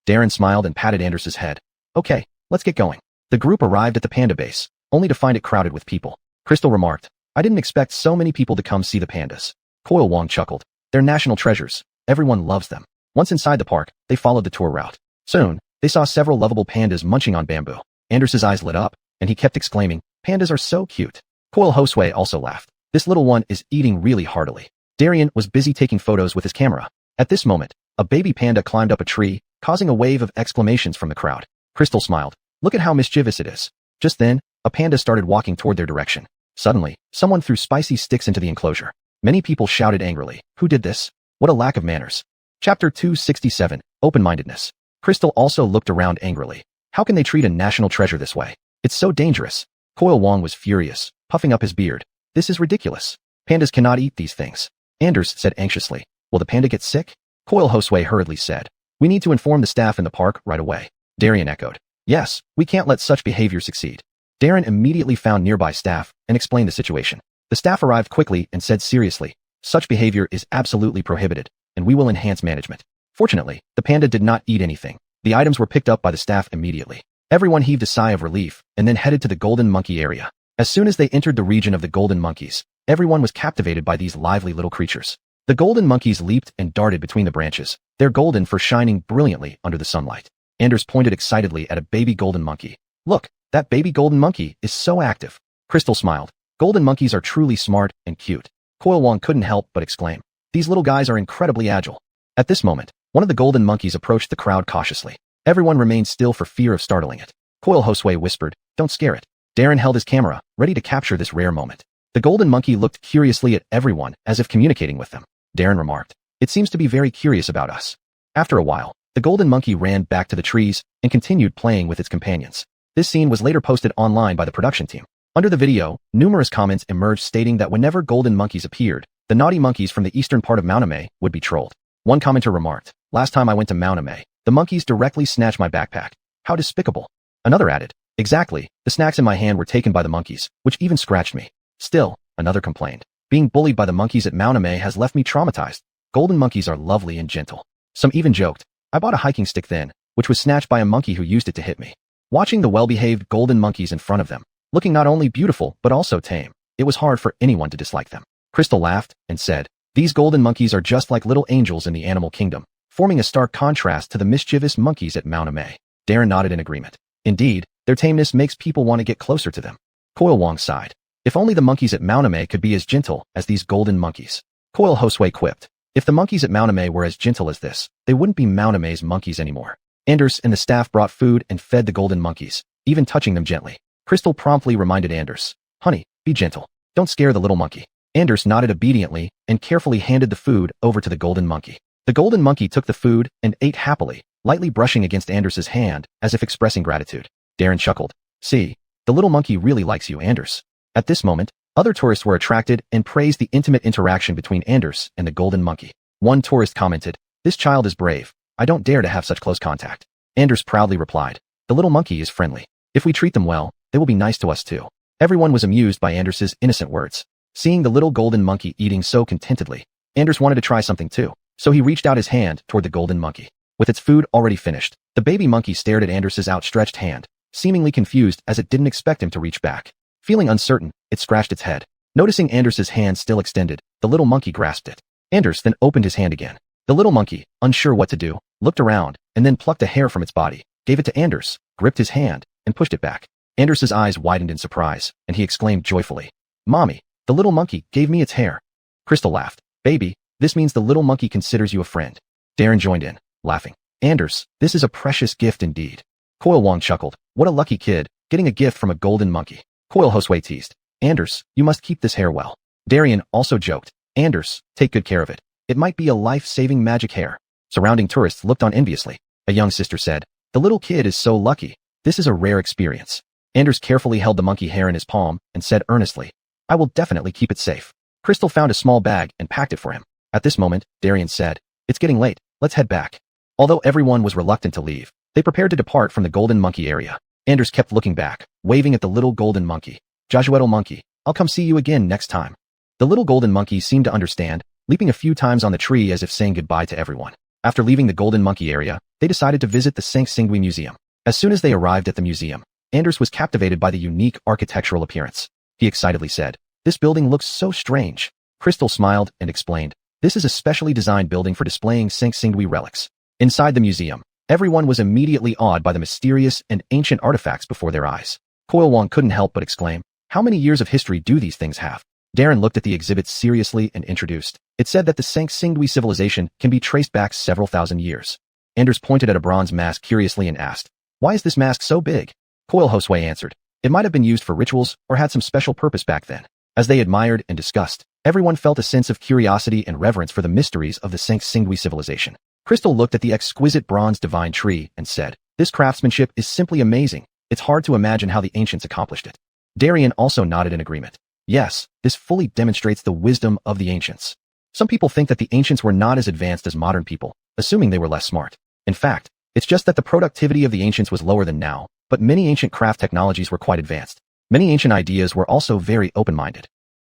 Darren smiled and patted Anders's head. Okay, let's get going. The group arrived at the panda base, only to find it crowded with people. Crystal remarked, I didn't expect so many people to come see the pandas. Coil Wong chuckled. They're national treasures. Everyone loves them. Once inside the park, they followed the tour route. Soon, they saw several lovable pandas munching on bamboo. Anders's eyes lit up, and he kept exclaiming, "Pandas are so cute." Coil Josue also laughed. "This little one is eating really heartily." Darian was busy taking photos with his camera. At this moment, a baby panda climbed up a tree, causing a wave of exclamations from the crowd. Crystal smiled. "Look at how mischievous it is." Just then, a panda started walking toward their direction. Suddenly, someone threw spicy sticks into the enclosure. Many people shouted angrily, "Who did this? What a lack of manners." Chapter 267, Open-mindedness. Crystal also looked around angrily. How can they treat a national treasure this way? It's so dangerous. Coil Wong was furious, puffing up his beard. "This is ridiculous. Pandas cannot eat these things." Anders said anxiously. "Will the panda get sick?" Coil Josue hurriedly said. "We need to inform the staff in the park right away." Darian echoed. "Yes, we can't let such behavior succeed." Darren immediately found nearby staff and explained the situation. The staff arrived quickly and said seriously, "Such behavior is absolutely prohibited, and we will enhance management." Fortunately, the panda did not eat anything. The items were picked up by the staff immediately. Everyone heaved a sigh of relief and then headed to the golden monkey area. As soon as they entered the region of the golden monkeys, everyone was captivated by these lively little creatures. The golden monkeys leaped and darted between the branches, their golden fur shining brilliantly under the sunlight. Anders pointed excitedly at a baby golden monkey. "Look, that baby golden monkey is so active." Crystal smiled. Golden monkeys are truly smart and cute. Coil Wong couldn't help but exclaim. "These little guys are incredibly agile." At this moment, one of the golden monkeys approached the crowd cautiously. Everyone remained still for fear of startling it. Coil Josue whispered, "Don't scare it." Darren held his camera, ready to capture this rare moment. The golden monkey looked curiously at everyone, as if communicating with them. Darren remarked, "It seems to be very curious about us." After a while, the golden monkey ran back to the trees and continued playing with its companions. This scene was later posted online by the production team. Under the video, numerous comments emerged stating that whenever golden monkeys appeared, the naughty monkeys from the eastern part of Mount Ame would be trolled. One commenter remarked, "Last time I went to Mount Ame, the monkeys directly snatched my backpack. How despicable." Another added, "Exactly, the snacks in my hand were taken by the monkeys, which even scratched me." Still, another complained, "Being bullied by the monkeys at Mount Ame has left me traumatized. Golden monkeys are lovely and gentle." Some even joked, "I bought a hiking stick then, which was snatched by a monkey who used it to hit me." Watching the well-behaved golden monkeys in front of them, looking not only beautiful but also tame, it was hard for anyone to dislike them. Crystal laughed and said, "These golden monkeys are just like little angels in the animal kingdom, forming a stark contrast to the mischievous monkeys at Mount Ame." Darren nodded in agreement. Indeed, their tameness makes people want to get closer to them. Coil Wong sighed. If only the monkeys at Mount Ame could be as gentle as these golden monkeys. Coil Josue quipped, "If the monkeys at Mount Ame were as gentle as this, they wouldn't be Mount Ame's monkeys anymore." Anders and the staff brought food and fed the golden monkeys, even touching them gently. Crystal promptly reminded Anders, "Honey, be gentle. Don't scare the little monkey." Anders nodded obediently and carefully handed the food over to the golden monkey. The golden monkey took the food and ate happily, lightly brushing against Anders's hand as if expressing gratitude. Darren chuckled. "See, the little monkey really likes you, Anders." At this moment, other tourists were attracted and praised the intimate interaction between Anders and the golden monkey. One tourist commented, "This child is brave. I don't dare to have such close contact." Anders proudly replied, "The little monkey is friendly. If we treat them well, they will be nice to us too." Everyone was amused by Anders's innocent words. Seeing the little golden monkey eating so contentedly, Anders wanted to try something too, so he reached out his hand toward the golden monkey. With its food already finished, the baby monkey stared at Anders's outstretched hand, seemingly confused as it didn't expect him to reach back. Feeling uncertain, it scratched its head. Noticing Anders's hand still extended, the little monkey grasped it. Anders then opened his hand again. The little monkey, unsure what to do, looked around, and then plucked a hair from its body, gave it to Anders, gripped his hand, and pushed it back. Anders's eyes widened in surprise, and he exclaimed joyfully, "Mommy, the little monkey gave me its hair." Crystal laughed. "Baby, this means the little monkey considers you a friend." Darren joined in, laughing. "Anders, this is a precious gift indeed." Coil Wong chuckled. "What a lucky kid, getting a gift from a golden monkey." Coil Josue teased, "Anders, you must keep this hair well." Darian also joked, "Anders, take good care of it. It might be a life-saving magic hair." Surrounding tourists looked on enviously. A young sister said, "The little kid is so lucky. This is a rare experience." Anders carefully held the monkey hair in his palm and said earnestly, "I will definitely keep it safe." Crystal found a small bag and packed it for him. At this moment, Darian said, "It's getting late. Let's head back." Although everyone was reluctant to leave, they prepared to depart from the golden monkey area. Anders kept looking back, waving at the little golden monkey. "Josuetal monkey, I'll come see you again next time." The little golden monkey seemed to understand, leaping a few times on the tree as if saying goodbye to everyone. After leaving the golden monkey area, they decided to visit the Singui Museum. As soon as they arrived at the museum, Anders was captivated by the unique architectural appearance. He excitedly said, "This building looks so strange." Crystal smiled and explained, "This is a specially designed building for displaying Singui relics." Inside the museum, Everyone was immediately awed by the mysterious and ancient artifacts before their eyes. Coil Wong couldn't help but exclaim, "How many years of history do these things have?" Darren looked at the exhibits seriously and introduced. It said that the Sangxingdui civilization can be traced back several thousand years. Anders pointed at a bronze mask curiously and asked, "Why is this mask so big?" Coil Josue answered, "It might have been used for rituals or had some special purpose back then." As they admired and discussed, everyone felt a sense of curiosity and reverence for the mysteries of the Sangxingdui civilization. Crystal looked at the exquisite bronze divine tree and said, "This craftsmanship is simply amazing. It's hard to imagine how the ancients accomplished it." Darien also nodded in agreement. Yes, this fully demonstrates the wisdom of the ancients. Some people think that the ancients were not as advanced as modern people, assuming they were less smart. In fact, it's just that the productivity of the ancients was lower than now, but many ancient craft technologies were quite advanced. Many ancient ideas were also very open-minded.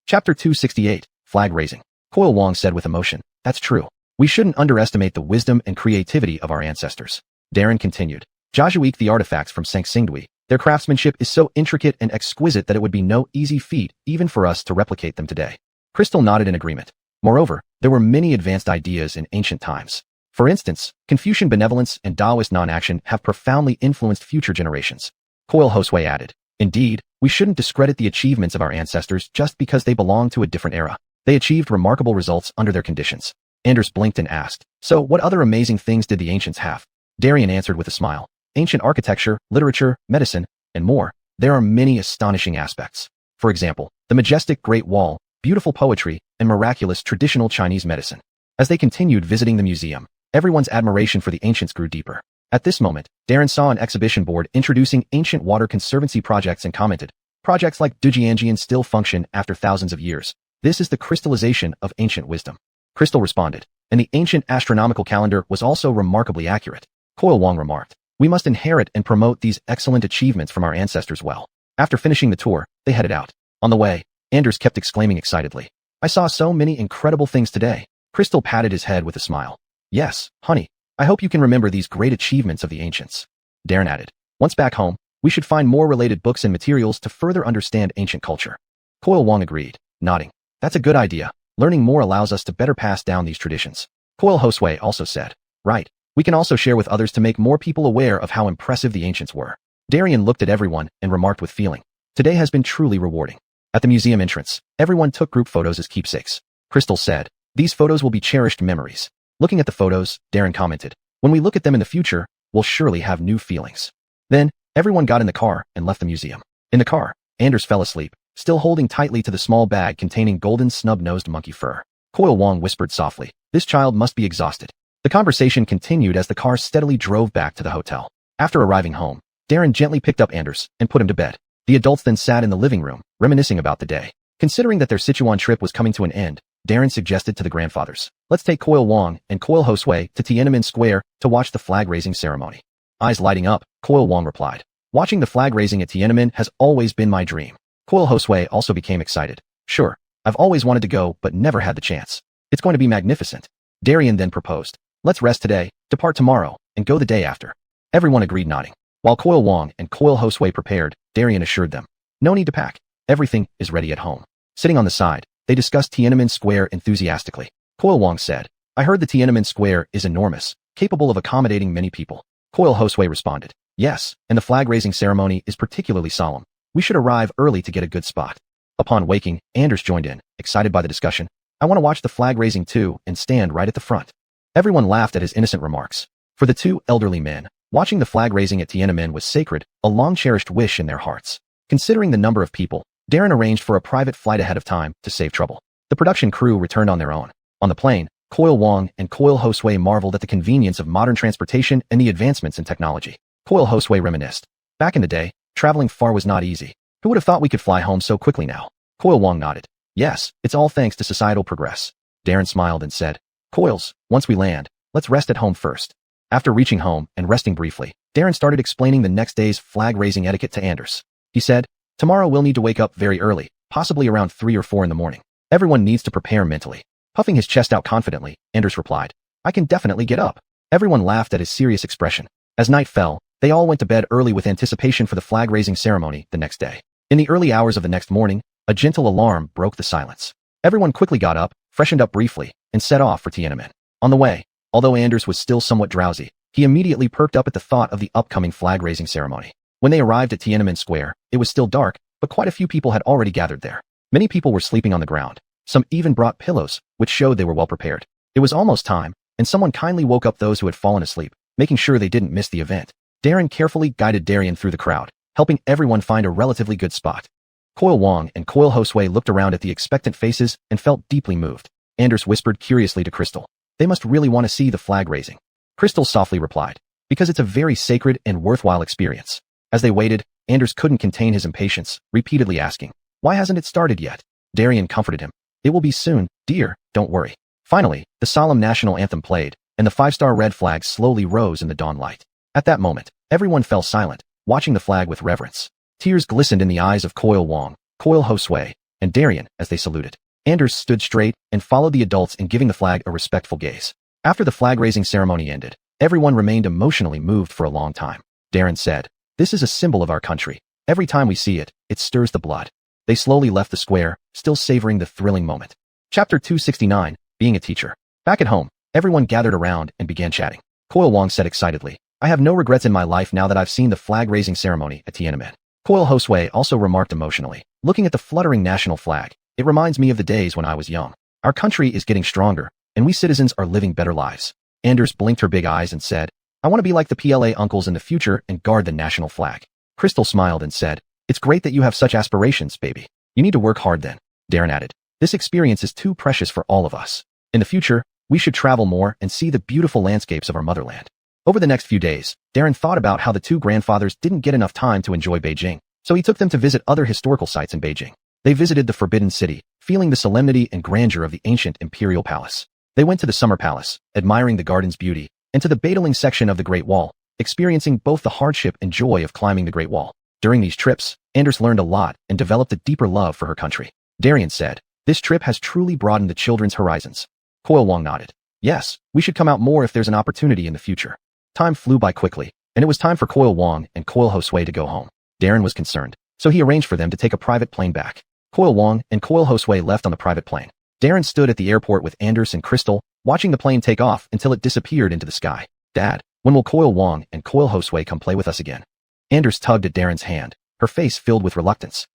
Chapter 268, Flag Raising. Coil Wong said with emotion, "That's true. We shouldn't underestimate the wisdom and creativity of our ancestors." Darren continued, "Jajuik the artifacts from Sangxingdui. Their craftsmanship is so intricate and exquisite that it would be no easy feat even for us to replicate them today." Crystal nodded in agreement. Moreover, there were many advanced ideas in ancient times. For instance, Confucian benevolence and Taoist non-action have profoundly influenced future generations. Coil Josue added, "Indeed, we shouldn't discredit the achievements of our ancestors just because they belong to a different era. They achieved remarkable results under their conditions." Anders blinked and asked, "So what other amazing things did the ancients have?" Darien answered with a smile, "Ancient architecture, literature, medicine, and more. There are many astonishing aspects. For example, the majestic Great Wall, beautiful poetry, and miraculous traditional Chinese medicine." As they continued visiting the museum, everyone's admiration for the ancients grew deeper. At this moment, Darren saw an exhibition board introducing ancient water conservancy projects and commented, "Projects like Dujianjian still function after thousands of years. This is the crystallization of ancient wisdom." Crystal responded, "And the ancient astronomical calendar was also remarkably accurate." Coil Wong remarked, "We must inherit and promote these excellent achievements from our ancestors well." After finishing the tour, they headed out. On the way, Anders kept exclaiming excitedly, "I saw so many incredible things today." Crystal patted his head with a smile. "Yes, honey. I hope you can remember these great achievements of the ancients." Darren added, "Once back home, we should find more related books and materials to further understand ancient culture." Coil Wong agreed, nodding. "That's a good idea. Learning more allows us to better pass down these traditions." Coil Josue also said, "Right. We can also share with others to make more people aware of how impressive the ancients were." Darien looked at everyone and remarked with feeling, "Today has been truly rewarding." At the museum entrance, everyone took group photos as keepsakes. Crystal said, "These photos will be cherished memories." Looking at the photos, Darren commented, "When we look at them in the future, we'll surely have new feelings." Then, everyone got in the car and left the museum. In the car, Anders fell asleep, still holding tightly to the small bag containing golden snub-nosed monkey fur. Coil Wong whispered softly, "This child must be exhausted." The conversation continued as the car steadily drove back to the hotel. After arriving home, Darren gently picked up Anders and put him to bed. The adults then sat in the living room, reminiscing about the day. Considering that their Sichuan trip was coming to an end, Darren suggested to the grandfathers, "Let's take Coil Wong and Coil Josue to Tiananmen Square to watch the flag-raising ceremony." Eyes lighting up, Coil Wong replied, "Watching the flag raising at Tiananmen has always been my dream." Coil Josue also became excited. "Sure, I've always wanted to go but never had the chance. It's going to be magnificent." Darien then proposed, "Let's rest today, depart tomorrow, and go the day after." Everyone agreed, nodding. While Coil Wong and Coil Josue prepared, Darien assured them, "No need to pack. Everything is ready at home." Sitting on the side, they discussed Tiananmen Square enthusiastically. Coil Wong said, "I heard the Tiananmen Square is enormous, capable of accommodating many people." Coil Josue responded, "Yes, and the flag-raising ceremony is particularly solemn. We should arrive early to get a good spot." Upon waking, Anders joined in, excited by the discussion. "I want to watch the flag-raising too and stand right at the front." Everyone laughed at his innocent remarks. For the two elderly men, watching the flag-raising at Tiananmen was sacred, a long-cherished wish in their hearts. Considering the number of people, Darren arranged for a private flight ahead of time to save trouble. The production crew returned on their own. On the plane, Coil Wong and Coil Josue marveled at the convenience of modern transportation and the advancements in technology. Coil Josue reminisced, "Back in the day, traveling far was not easy. Who would have thought we could fly home so quickly now?" Coil Wong nodded. "Yes, it's all thanks to societal progress." Darren smiled and said, "Coils, once we land, let's rest at home first." After reaching home and resting briefly, Darren started explaining the next day's flag-raising etiquette to Anders. He said, "Tomorrow we'll need to wake up very early, possibly around 3 or 4 in the morning. Everyone needs to prepare mentally." Puffing his chest out confidently, Anders replied, "I can definitely get up." Everyone laughed at his serious expression. As night fell, they all went to bed early with anticipation for the flag-raising ceremony the next day. In the early hours of the next morning, a gentle alarm broke the silence. Everyone quickly got up, freshened up briefly, and set off for Tiananmen. On the way, although Anders was still somewhat drowsy, He immediately perked up at the thought of the upcoming flag-raising ceremony. When they arrived at Tiananmen Square, it was still dark, but quite a few people had already gathered there. Many people were sleeping on the ground. Some even brought pillows, which showed they were well prepared. It was almost time, and someone kindly woke up those who had fallen asleep, making sure they didn't miss the event. Darren carefully guided Darian through the crowd, helping everyone find a relatively good spot. Coil Wong and Coil Josue looked around at the expectant faces and felt deeply moved. Anders whispered curiously to Crystal, "They must really want to see the flag raising." Crystal softly replied, "Because it's a very sacred and worthwhile experience." As they waited, Anders couldn't contain his impatience, repeatedly asking, "Why hasn't it started yet?" Darian comforted him, "It will be soon, dear, don't worry." Finally, the solemn national anthem played, and the 5-star red flag slowly rose in the dawn light. At that moment, everyone fell silent, watching the flag with reverence. Tears glistened in the eyes of Coil Wong, Coil Josue, and Darian as they saluted. Anders stood straight and followed the adults in giving the flag a respectful gaze. After the flag-raising ceremony ended, everyone remained emotionally moved for a long time. Darren said, "This is a symbol of our country. Every time we see it, it stirs the blood." They slowly left the square, still savoring the thrilling moment. Chapter 269, Being a Teacher. Back at home, everyone gathered around and began chatting. Coil Wong said excitedly, "I have no regrets in my life now that I've seen the flag-raising ceremony at Tiananmen." Coil Josue also remarked emotionally, "Looking at the fluttering national flag, it reminds me of the days when I was young. Our country is getting stronger, and we citizens are living better lives." Anders blinked her big eyes and said, "I want to be like the PLA uncles in the future and guard the national flag." Crystal smiled and said, "It's great that you have such aspirations, baby. You need to work hard then." Darren added, "This experience is too precious for all of us. In the future, we should travel more and see the beautiful landscapes of our motherland." Over the next few days, Darren thought about how the two grandfathers didn't get enough time to enjoy Beijing, so he took them to visit other historical sites in Beijing. They visited the Forbidden City, feeling the solemnity and grandeur of the ancient imperial palace. They went to the Summer Palace, admiring the garden's beauty, and to the Badaling section of the Great Wall, experiencing both the hardship and joy of climbing the Great Wall. During these trips, Anders learned a lot and developed a deeper love for her country. Darian said, "This trip has truly broadened the children's horizons." Coil Wong nodded. "Yes, we should come out more if there's an opportunity in the future." Time flew by quickly, and it was time for Coil Wong and Coil Josue to go home. Darren was concerned, so he arranged for them to take a private plane back. Coil Wong and Coil Josue left on the private plane. Darren stood at the airport with Anders and Crystal, watching the plane take off until it disappeared into the sky. "Dad, when will Coil Wong and Coil Josue come play with us again?" Anders tugged at Darren's hand, her face filled with reluctance.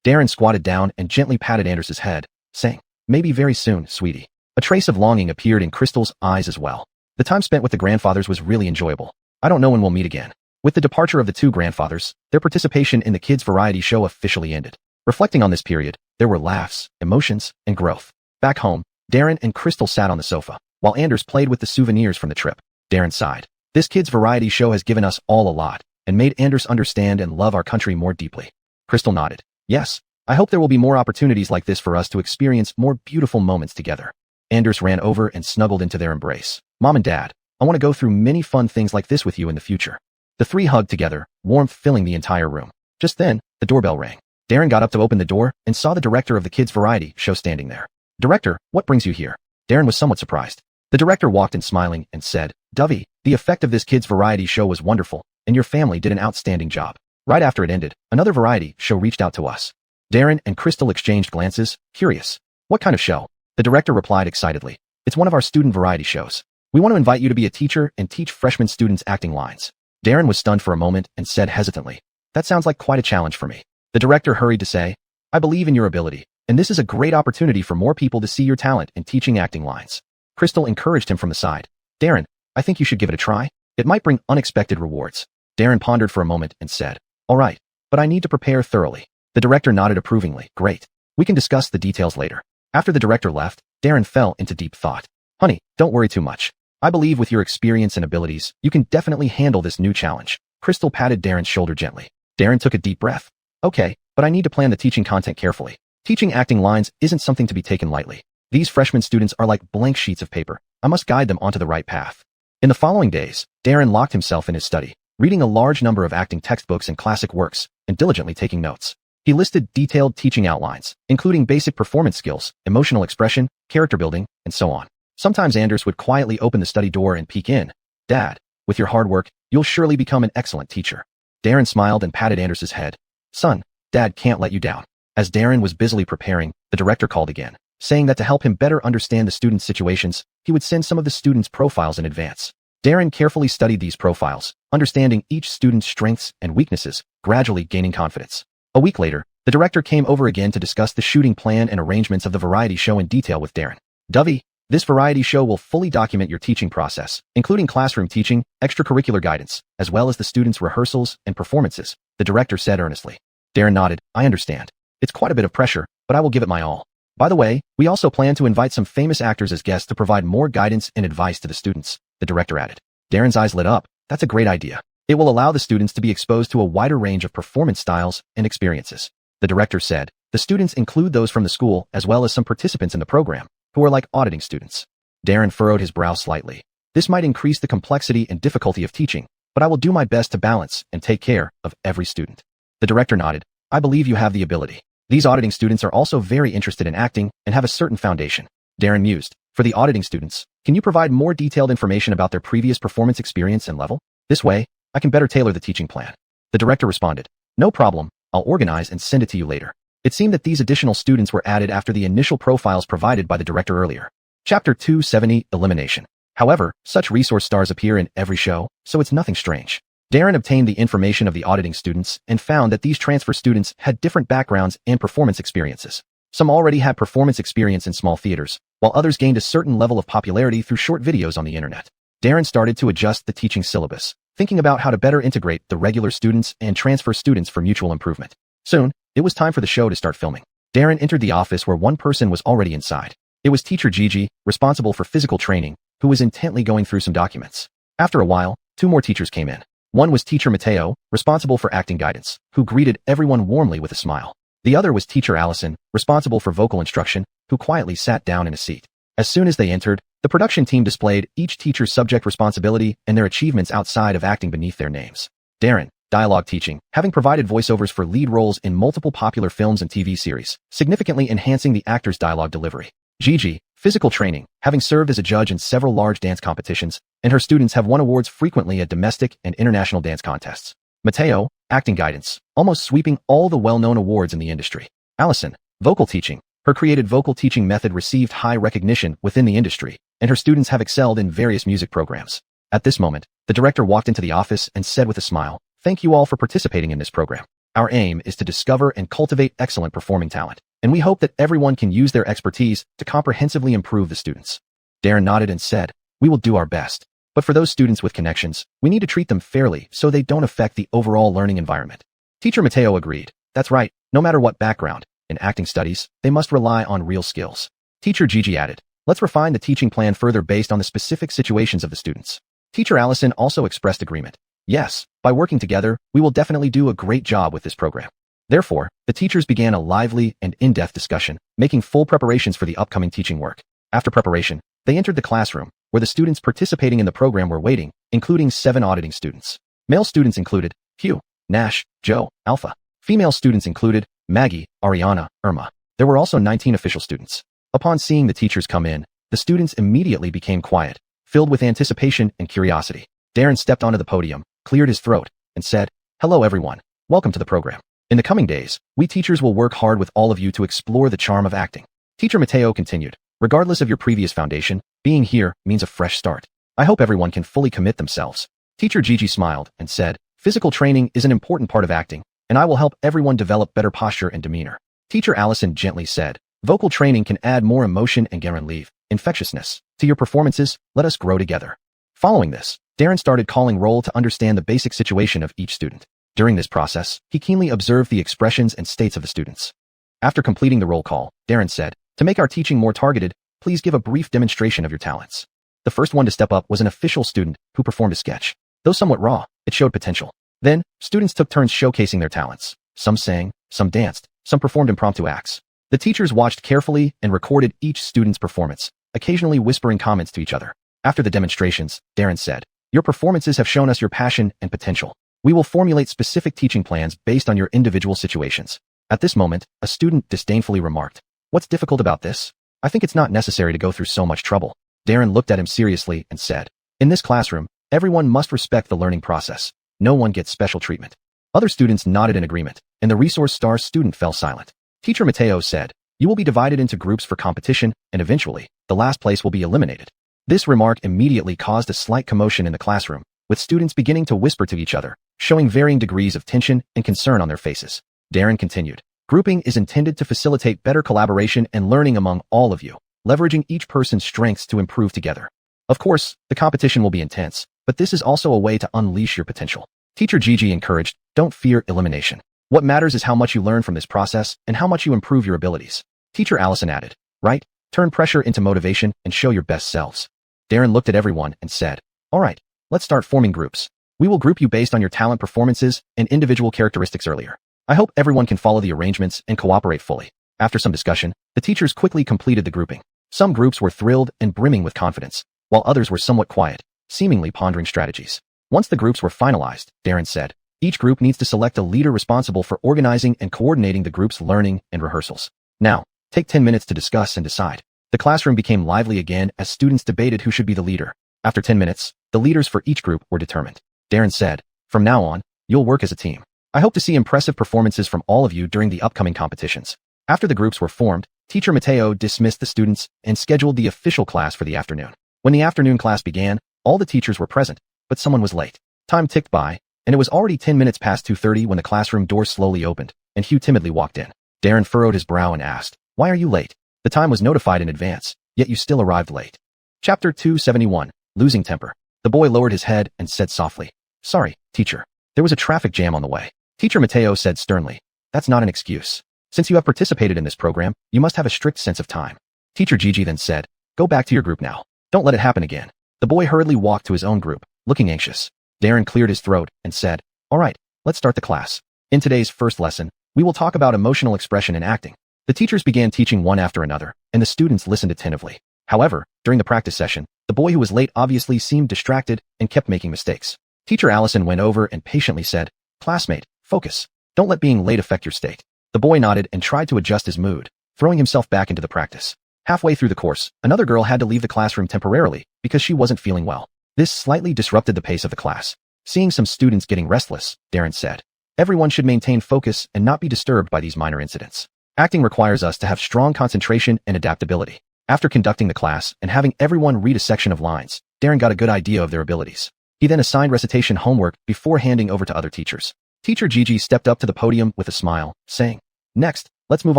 Darren squatted down and gently patted Anders's head, saying, "Maybe very soon, sweetie." A trace of longing appeared in Crystal's eyes as well. The time spent with the grandfathers was really enjoyable. "I don't know when we'll meet again." With the departure of the two grandfathers, their participation in the kids' variety show officially ended. Reflecting on this period, there were laughs, emotions, and growth. Back home, Darren and Crystal sat on the sofa, while Anders played with the souvenirs from the trip. Darren sighed. "This kids' variety show has given us all a lot, and made Anders understand and love our country more deeply." Crystal nodded. "Yes, I hope there will be more opportunities like this for us to experience more beautiful moments together." Anders ran over and snuggled into their embrace. "Mom and Dad, I want to go through many fun things like this with you in the future." The three hugged together, warmth filling the entire room. Just then, the doorbell rang. Darren got up to open the door and saw the director of the kids' variety show standing there. "Director, what brings you here?" Darren was somewhat surprised. The director walked in smiling and said, "Dovey, the effect of this kids' variety show was wonderful, and your family did an outstanding job." Right after it ended, another variety show reached out to us. Darren and Crystal exchanged glances, curious. "What kind of show?" The director replied excitedly. "It's one of our student variety shows. We want to invite you to be a teacher and teach freshman students acting lines." Darren was stunned for a moment and said hesitantly, "That sounds like quite a challenge for me." The director hurried to say, "I believe in your ability, and this is a great opportunity for more people to see your talent in teaching acting lines." Crystal encouraged him from the side. "Darren, I think you should give it a try. It might bring unexpected rewards." Darren pondered for a moment and said, "All right, but I need to prepare thoroughly." The director nodded approvingly. "Great. We can discuss the details later." After the director left, Darren fell into deep thought. "Honey, don't worry too much. I believe with your experience and abilities, you can definitely handle this new challenge." Crystal patted Darren's shoulder gently. Darren took a deep breath. "Okay, but I need to plan the teaching content carefully. Teaching acting lines isn't something to be taken lightly. These freshman students are like blank sheets of paper. I must guide them onto the right path." In the following days, Darren locked himself in his study, reading a large number of acting textbooks and classic works, and diligently taking notes. He listed detailed teaching outlines, including basic performance skills, emotional expression, character building, and so on. Sometimes Anders would quietly open the study door and peek in. "Dad, with your hard work, you'll surely become an excellent teacher." Darren smiled and patted Anders's head. "Son, Dad can't let you down." As Darren was busily preparing, the director called again, saying that to help him better understand the students' situations, he would send some of the students' profiles in advance. Darren carefully studied these profiles, understanding each student's strengths and weaknesses, gradually gaining confidence. A week later, the director came over again to discuss the shooting plan and arrangements of the variety show in detail with Darren. Dovey, this variety show will fully document your teaching process, including classroom teaching, extracurricular guidance, as well as the students' rehearsals and performances, the director said earnestly. Darren nodded. I understand. It's quite a bit of pressure, but I will give it my all. By the way, we also plan to invite some famous actors as guests to provide more guidance and advice to the students, the director added. Darren's eyes lit up. That's a great idea. It will allow the students to be exposed to a wider range of performance styles and experiences. The director said, the students include those from the school as well as some participants in the program, who are like auditing students. Darren furrowed his brow slightly. This might increase the complexity and difficulty of teaching, but I will do my best to balance and take care of every student. The director nodded. I believe you have the ability. These auditing students are also very interested in acting and have a certain foundation. Darren mused. For the auditing students, can you provide more detailed information about their previous performance experience and level? This way, I can better tailor the teaching plan. The director responded. No problem. I'll organize and send it to you later. It seemed that these additional students were added after the initial profiles provided by the director earlier. Chapter 270, Elimination. However, such resource stars appear in every show, so it's nothing strange. Darren obtained the information of the auditing students and found that these transfer students had different backgrounds and performance experiences. Some already had performance experience in small theaters, while others gained a certain level of popularity through short videos on the internet. Darren started to adjust the teaching syllabus, thinking about how to better integrate the regular students and transfer students for mutual improvement. Soon, it was time for the show to start filming. Darren entered the office where one person was already inside. It was teacher Gigi, responsible for physical training, who was intently going through some documents. After a while, two more teachers came in. One was teacher Mateo, responsible for acting guidance, who greeted everyone warmly with a smile. The other was teacher Allison, responsible for vocal instruction, who quietly sat down in a seat. As soon as they entered, the production team displayed each teacher's subject responsibility and their achievements outside of acting beneath their names. Darren, dialogue teaching, having provided voiceovers for lead roles in multiple popular films and TV series, significantly enhancing the actor's dialogue delivery. Gigi, physical training, having served as a judge in several large dance competitions, and her students have won awards frequently at domestic and international dance contests. Mateo, acting guidance, almost sweeping all the well-known awards in the industry. Allison, vocal teaching. Her created vocal teaching method received high recognition within the industry, and her students have excelled in various music programs. At this moment, the director walked into the office and said with a smile, "Thank you all for participating in this program. Our aim is to discover and cultivate excellent performing talent, and we hope that everyone can use their expertise to comprehensively improve the students." Darren nodded and said, "We will do our best. But for those students with connections, we need to treat them fairly so they don't affect the overall learning environment." Teacher Mateo agreed. "That's right, no matter what background. In acting studies, they must rely on real skills." Teacher Gigi added, "Let's refine the teaching plan further based on the specific situations of the students." Teacher Allison also expressed agreement. "Yes, by working together, we will definitely do a great job with this program." Therefore, the teachers began a lively and in-depth discussion, making full preparations for the upcoming teaching work. After preparation, they entered the classroom, where the students participating in the program were waiting, including 7 auditing students. Male students included Hugh, Nash, Joe, Alpha. Female students included Maggie, Ariana, Irma. There were also 19 official students. Upon seeing the teachers come in, the students immediately became quiet, filled with anticipation and curiosity. Darren stepped onto the podium, cleared his throat, and said, "Hello everyone. Welcome to the program. In the coming days, we teachers will work hard with all of you to explore the charm of acting." Teacher Mateo continued, "Regardless of your previous foundation, being here means a fresh start. I hope everyone can fully commit themselves." Teacher Gigi smiled and said, "Physical training is an important part of acting, and I will help everyone develop better posture and demeanor." Teacher Allison gently said, "Vocal training can add more emotion and guarantee infectiousness to your performances. Let us grow together." Following this, Darren started calling roll to understand the basic situation of each student. During this process, he keenly observed the expressions and states of the students. After completing the roll call, Darren said, "To make our teaching more targeted, please give a brief demonstration of your talents." The first one to step up was an official student who performed a sketch. Though somewhat raw, it showed potential. Then, students took turns showcasing their talents. Some sang, some danced, some performed impromptu acts. The teachers watched carefully and recorded each student's performance, occasionally whispering comments to each other. After the demonstrations, Darren said, "Your performances have shown us your passion and potential. We will formulate specific teaching plans based on your individual situations." At this moment, a student disdainfully remarked, "What's difficult about this? I think it's not necessary to go through so much trouble." Darren looked at him seriously and said, "In this classroom, everyone must respect the learning process. No one gets special treatment." Other students nodded in agreement, and the resource star student fell silent. Teacher Mateo said, "You will be divided into groups for competition, and eventually, the last place will be eliminated. This remark immediately caused a slight commotion in the classroom, with students beginning to whisper to each other, showing varying degrees of tension and concern on their faces. Darren continued. Grouping is intended to facilitate better collaboration and learning among all of you, leveraging each person's strengths to improve together. Of course, the competition will be intense, but this is also a way to unleash your potential. Teacher Gigi encouraged, don't fear elimination. What matters is how much you learn from this process and how much you improve your abilities. Teacher Allison added, right? Turn pressure into motivation and show your best selves. Darren looked at everyone and said, all right, let's start forming groups. We will group you based on your talent performances and individual characteristics earlier. I hope everyone can follow the arrangements and cooperate fully. After some discussion, the teachers quickly completed the grouping. Some groups were thrilled and brimming with confidence, while others were somewhat quiet, seemingly pondering strategies. Once the groups were finalized, Darren said, each group needs to select a leader responsible for organizing and coordinating the group's learning and rehearsals. Now, take 10 minutes to discuss and decide. The classroom became lively again as students debated who should be the leader. After 10 minutes, the leaders for each group were determined. Darren said, from now on, you'll work as a team. I hope to see impressive performances from all of you during the upcoming competitions. After the groups were formed, Teacher Mateo dismissed the students and scheduled the official class for the afternoon. When the afternoon class began, all the teachers were present, but someone was late. Time ticked by, and it was already 10 minutes past 2:30 when the classroom door slowly opened, and Hugh timidly walked in. Darren furrowed his brow and asked, why are you late? The time was notified in advance, yet you still arrived late. Chapter 271, Losing Temper. The boy lowered his head and said softly, sorry, teacher. There was a traffic jam on the way. Teacher Mateo said sternly, that's not an excuse. Since you have participated in this program, you must have a strict sense of time. Teacher Gigi then said, go back to your group now. Don't let it happen again. The boy hurriedly walked to his own group, looking anxious. Darren cleared his throat and said, all right, let's start the class. In today's first lesson, we will talk about emotional expression in acting. The teachers began teaching one after another, and the students listened attentively. However, during the practice session, the boy who was late obviously seemed distracted and kept making mistakes. Teacher Allison went over and patiently said, classmate, focus. Don't let being late affect your state. The boy nodded and tried to adjust his mood, throwing himself back into the practice. Halfway through the course, another girl had to leave the classroom temporarily because she wasn't feeling well. This slightly disrupted the pace of the class. Seeing some students getting restless, Darren said, everyone should maintain focus and not be disturbed by these minor incidents. Acting requires us to have strong concentration and adaptability. After conducting the class and having everyone read a section of lines, Darren got a good idea of their abilities. He then assigned recitation homework before handing over to other teachers. Teacher Gigi stepped up to the podium with a smile, saying, next, let's move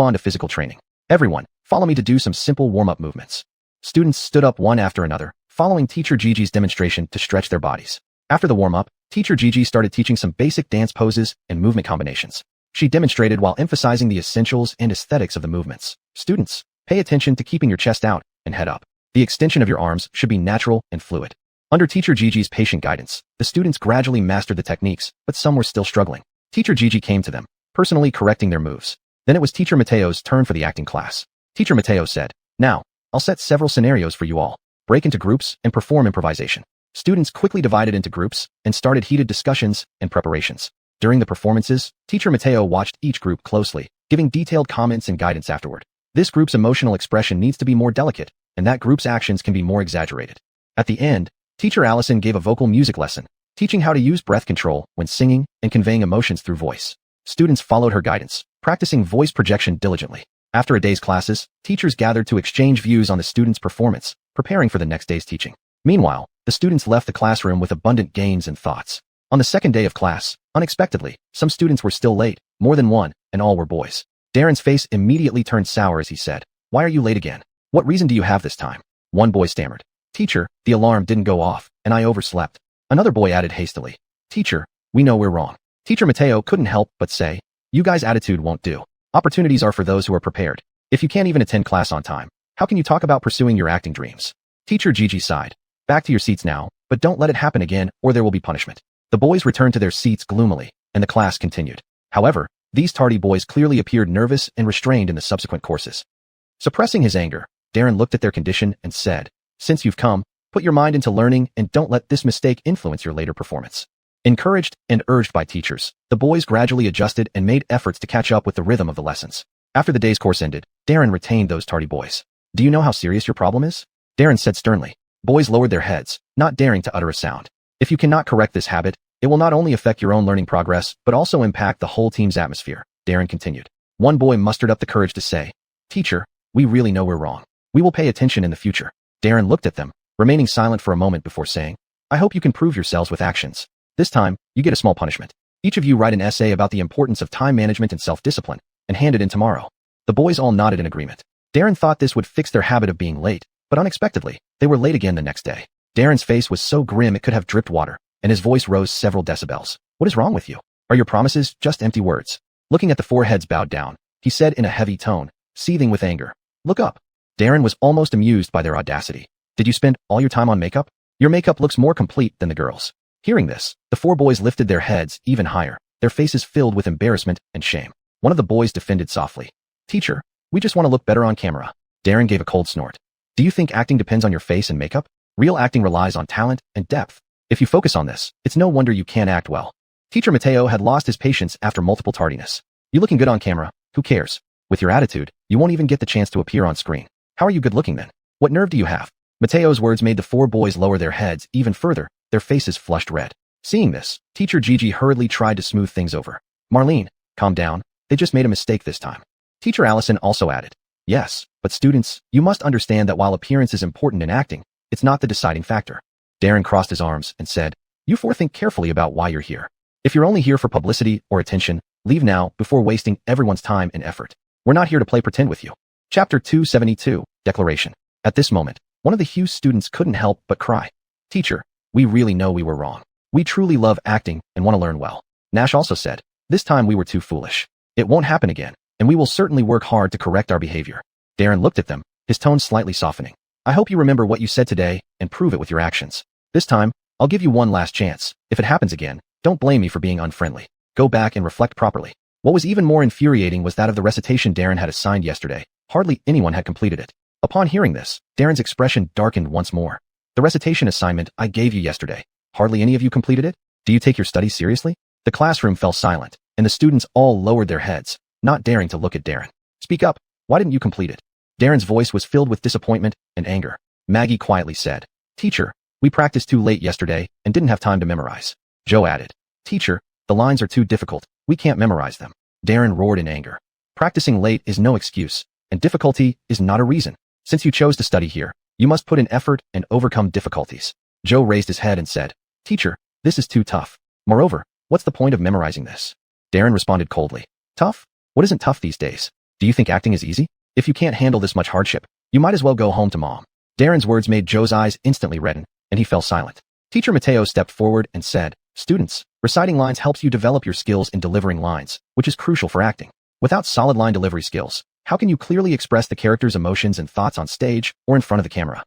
on to physical training. Everyone, follow me to do some simple warm-up movements. Students stood up one after another, following Teacher Gigi's demonstration to stretch their bodies. After the warm-up, Teacher Gigi started teaching some basic dance poses and movement combinations. She demonstrated while emphasizing the essentials and aesthetics of the movements. Students, pay attention to keeping your chest out and head up. The extension of your arms should be natural and fluid. Under Teacher Gigi's patient guidance, the students gradually mastered the techniques, but some were still struggling. Teacher Gigi came to them, personally correcting their moves. Then it was Teacher Mateo's turn for the acting class. Teacher Mateo said, now, I'll set several scenarios for you all. Break into groups and perform improvisation. Students quickly divided into groups and started heated discussions and preparations. During the performances, Teacher Mateo watched each group closely, giving detailed comments and guidance afterward. This group's emotional expression needs to be more delicate, and that group's actions can be more exaggerated. At the end, Teacher Allison gave a vocal music lesson, teaching how to use breath control when singing and conveying emotions through voice. Students followed her guidance, practicing voice projection diligently. After a day's classes, teachers gathered to exchange views on the students' performance, preparing for the next day's teaching. Meanwhile, the students left the classroom with abundant gains and thoughts. On the second day of class, unexpectedly, some students were still late, more than one, and all were boys. Darren's face immediately turned sour as he said, why are you late again? What reason do you have this time? One boy stammered, teacher, the alarm didn't go off, and I overslept. Another boy added hastily, teacher, we know we're wrong. Teacher Mateo couldn't help but say, you guys' attitude won't do. Opportunities are for those who are prepared. If you can't even attend class on time, how can you talk about pursuing your acting dreams? Teacher Gigi sighed, back to your seats now, but don't let it happen again or there will be punishment. The boys returned to their seats gloomily, and the class continued. However, these tardy boys clearly appeared nervous and restrained in the subsequent courses. Suppressing his anger, Darren looked at their condition and said, since you've come, put your mind into learning and don't let this mistake influence your later performance. Encouraged and urged by teachers, the boys gradually adjusted and made efforts to catch up with the rhythm of the lessons. After the day's course ended, Darren retained those tardy boys. Do you know how serious your problem is? Darren said sternly. Boys lowered their heads, not daring to utter a sound. If you cannot correct this habit, it will not only affect your own learning progress, but also impact the whole team's atmosphere, Darren continued. One boy mustered up the courage to say, teacher, we really know we're wrong. We will pay attention in the future. Darren looked at them, remaining silent for a moment before saying, I hope you can prove yourselves with actions. This time, you get a small punishment. Each of you write an essay about the importance of time management and self-discipline, and hand it in tomorrow. The boys all nodded in agreement. Darren thought this would fix their habit of being late, but unexpectedly, they were late again the next day. Darren's face was so grim it could have dripped water, and his voice rose several decibels. What is wrong with you? Are your promises just empty words? Looking at the four heads bowed down, he said in a heavy tone, seething with anger. Look up. Darren was almost amused by their audacity. Did you spend all your time on makeup? Your makeup looks more complete than the girls. Hearing this, the four boys lifted their heads even higher, their faces filled with embarrassment and shame. One of the boys defended softly. Teacher, we just want to look better on camera. Darren gave a cold snort. Do you think acting depends on your face and makeup? Real acting relies on talent and depth. If you focus on this, it's no wonder you can't act well. Teacher Mateo had lost his patience after multiple tardiness. You looking good on camera? Who cares? With your attitude, you won't even get the chance to appear on screen. How are you good looking then? What nerve do you have? Mateo's words made the four boys lower their heads even further, their faces flushed red. Seeing this, Teacher Gigi hurriedly tried to smooth things over. Marlene, calm down. They just made a mistake this time. Teacher Allison also added. Yes, but students, you must understand that while appearance is important in acting, it's not the deciding factor. Darren crossed his arms and said, You four think carefully about why you're here. If you're only here for publicity or attention, leave now before wasting everyone's time and effort. We're not here to play pretend with you. Chapter 272, Declaration. At this moment, one of the Hughes students couldn't help but cry. Teacher, we really know we were wrong. We truly love acting and want to learn well. Nash also said, This time we were too foolish. It won't happen again, and we will certainly work hard to correct our behavior. Darren looked at them, his tone slightly softening. I hope you remember what you said today and prove it with your actions. This time, I'll give you one last chance. If it happens again, don't blame me for being unfriendly. Go back and reflect properly. What was even more infuriating was that of the recitation Darren had assigned yesterday. Hardly anyone had completed it. Upon hearing this, Darren's expression darkened once more. The recitation assignment I gave you yesterday. Hardly any of you completed it? Do you take your studies seriously? The classroom fell silent, and the students all lowered their heads, not daring to look at Darren. Speak up. Why didn't you complete it? Darren's voice was filled with disappointment and anger. Maggie quietly said, Teacher, we practiced too late yesterday and didn't have time to memorize. Joe added, Teacher, the lines are too difficult. We can't memorize them. Darren roared in anger. Practicing late is no excuse, and difficulty is not a reason. Since you chose to study here, you must put in effort and overcome difficulties. Joe raised his head and said, Teacher, this is too tough. Moreover, what's the point of memorizing this? Darren responded coldly. Tough? What isn't tough these days? Do you think acting is easy? If you can't handle this much hardship, you might as well go home to mom. Darren's words made Joe's eyes instantly redden, and he fell silent. Teacher Mateo stepped forward and said, Students, reciting lines helps you develop your skills in delivering lines, which is crucial for acting. Without solid line delivery skills, how can you clearly express the character's emotions and thoughts on stage or in front of the camera?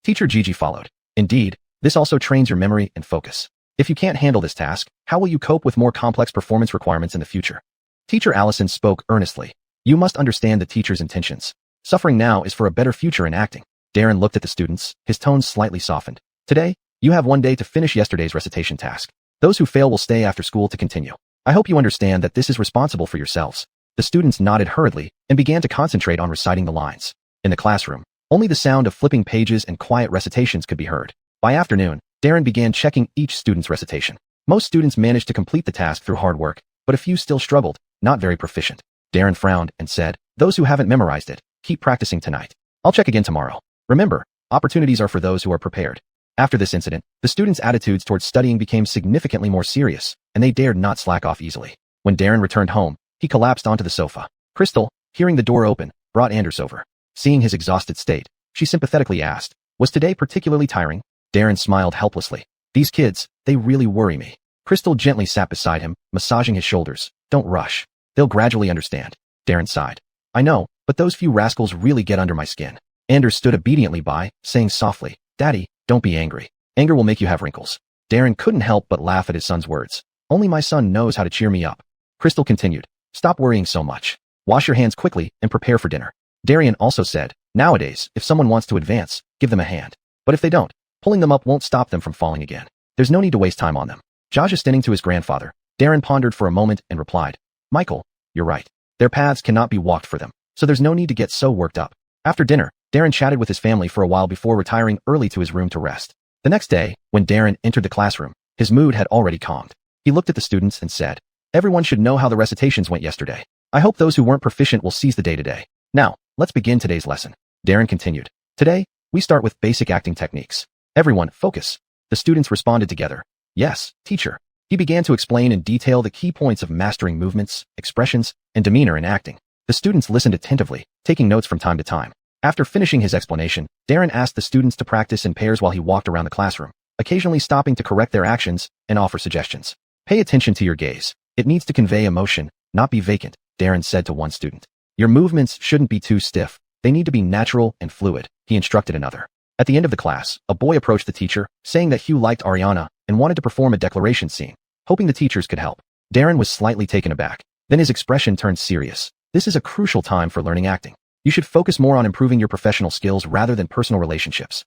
Teacher Gigi followed. Indeed, this also trains your memory and focus. If you can't handle this task, how will you cope with more complex performance requirements in the future? Teacher Allison spoke earnestly. You must understand the teacher's intentions. Suffering now is for a better future in acting. Darren looked at the students, his tone slightly softened. Today, you have one day to finish yesterday's recitation task. Those who fail will stay after school to continue. I hope you understand that this is responsible for yourselves. The students nodded hurriedly and began to concentrate on reciting the lines. In the classroom, only the sound of flipping pages and quiet recitations could be heard. By afternoon, Darren began checking each student's recitation. Most students managed to complete the task through hard work, but a few still struggled, not very proficient. Darren frowned and said, Those who haven't memorized it, keep practicing tonight. I'll check again tomorrow. Remember, opportunities are for those who are prepared. After this incident, the students' attitudes towards studying became significantly more serious, and they dared not slack off easily. When Darren returned home, he collapsed onto the sofa. Crystal, hearing the door open, brought Anders over. Seeing his exhausted state, she sympathetically asked, Was today particularly tiring? Darren smiled helplessly. These kids, they really worry me. Crystal gently sat beside him, massaging his shoulders. Don't rush. They'll gradually understand. Darren sighed. I know, but those few rascals really get under my skin. Anders stood obediently by, saying softly, Daddy, don't be angry. Anger will make you have wrinkles. Darren couldn't help but laugh at his son's words. Only my son knows how to cheer me up. Crystal continued. Stop worrying so much. Wash your hands quickly and prepare for dinner. Darian also said, Nowadays, if someone wants to advance, give them a hand. But if they don't, pulling them up won't stop them from falling again. There's no need to waste time on them. Josh extending to his grandfather. Darren pondered for a moment and replied, Michael, you're right. Their paths cannot be walked for them, so there's no need to get so worked up. After dinner, Darren chatted with his family for a while before retiring early to his room to rest. The next day, when Darren entered the classroom, his mood had already calmed. He looked at the students and said, Everyone should know how the recitations went yesterday. I hope those who weren't proficient will seize the day today. Now, let's begin today's lesson. Darren continued. Today, We start with basic acting techniques. Everyone, focus. The students responded together. Yes, teacher. He began to explain in detail the key points of mastering movements, expressions, and demeanor in acting. The students listened attentively, taking notes from time to time. After finishing his explanation, Darren asked the students to practice in pairs while he walked around the classroom, occasionally stopping to correct their actions and offer suggestions. Pay attention to your gaze. It needs to convey emotion, not be vacant, Darren said to one student. Your movements shouldn't be too stiff. They need to be natural and fluid, he instructed another. At the end of the class, a boy approached the teacher, saying that Hugh liked Ariana and wanted to perform a declaration scene, hoping the teachers could help. Darren was slightly taken aback. Then his expression turned serious. This is a crucial time for learning acting. You should focus more on improving your professional skills rather than personal relationships.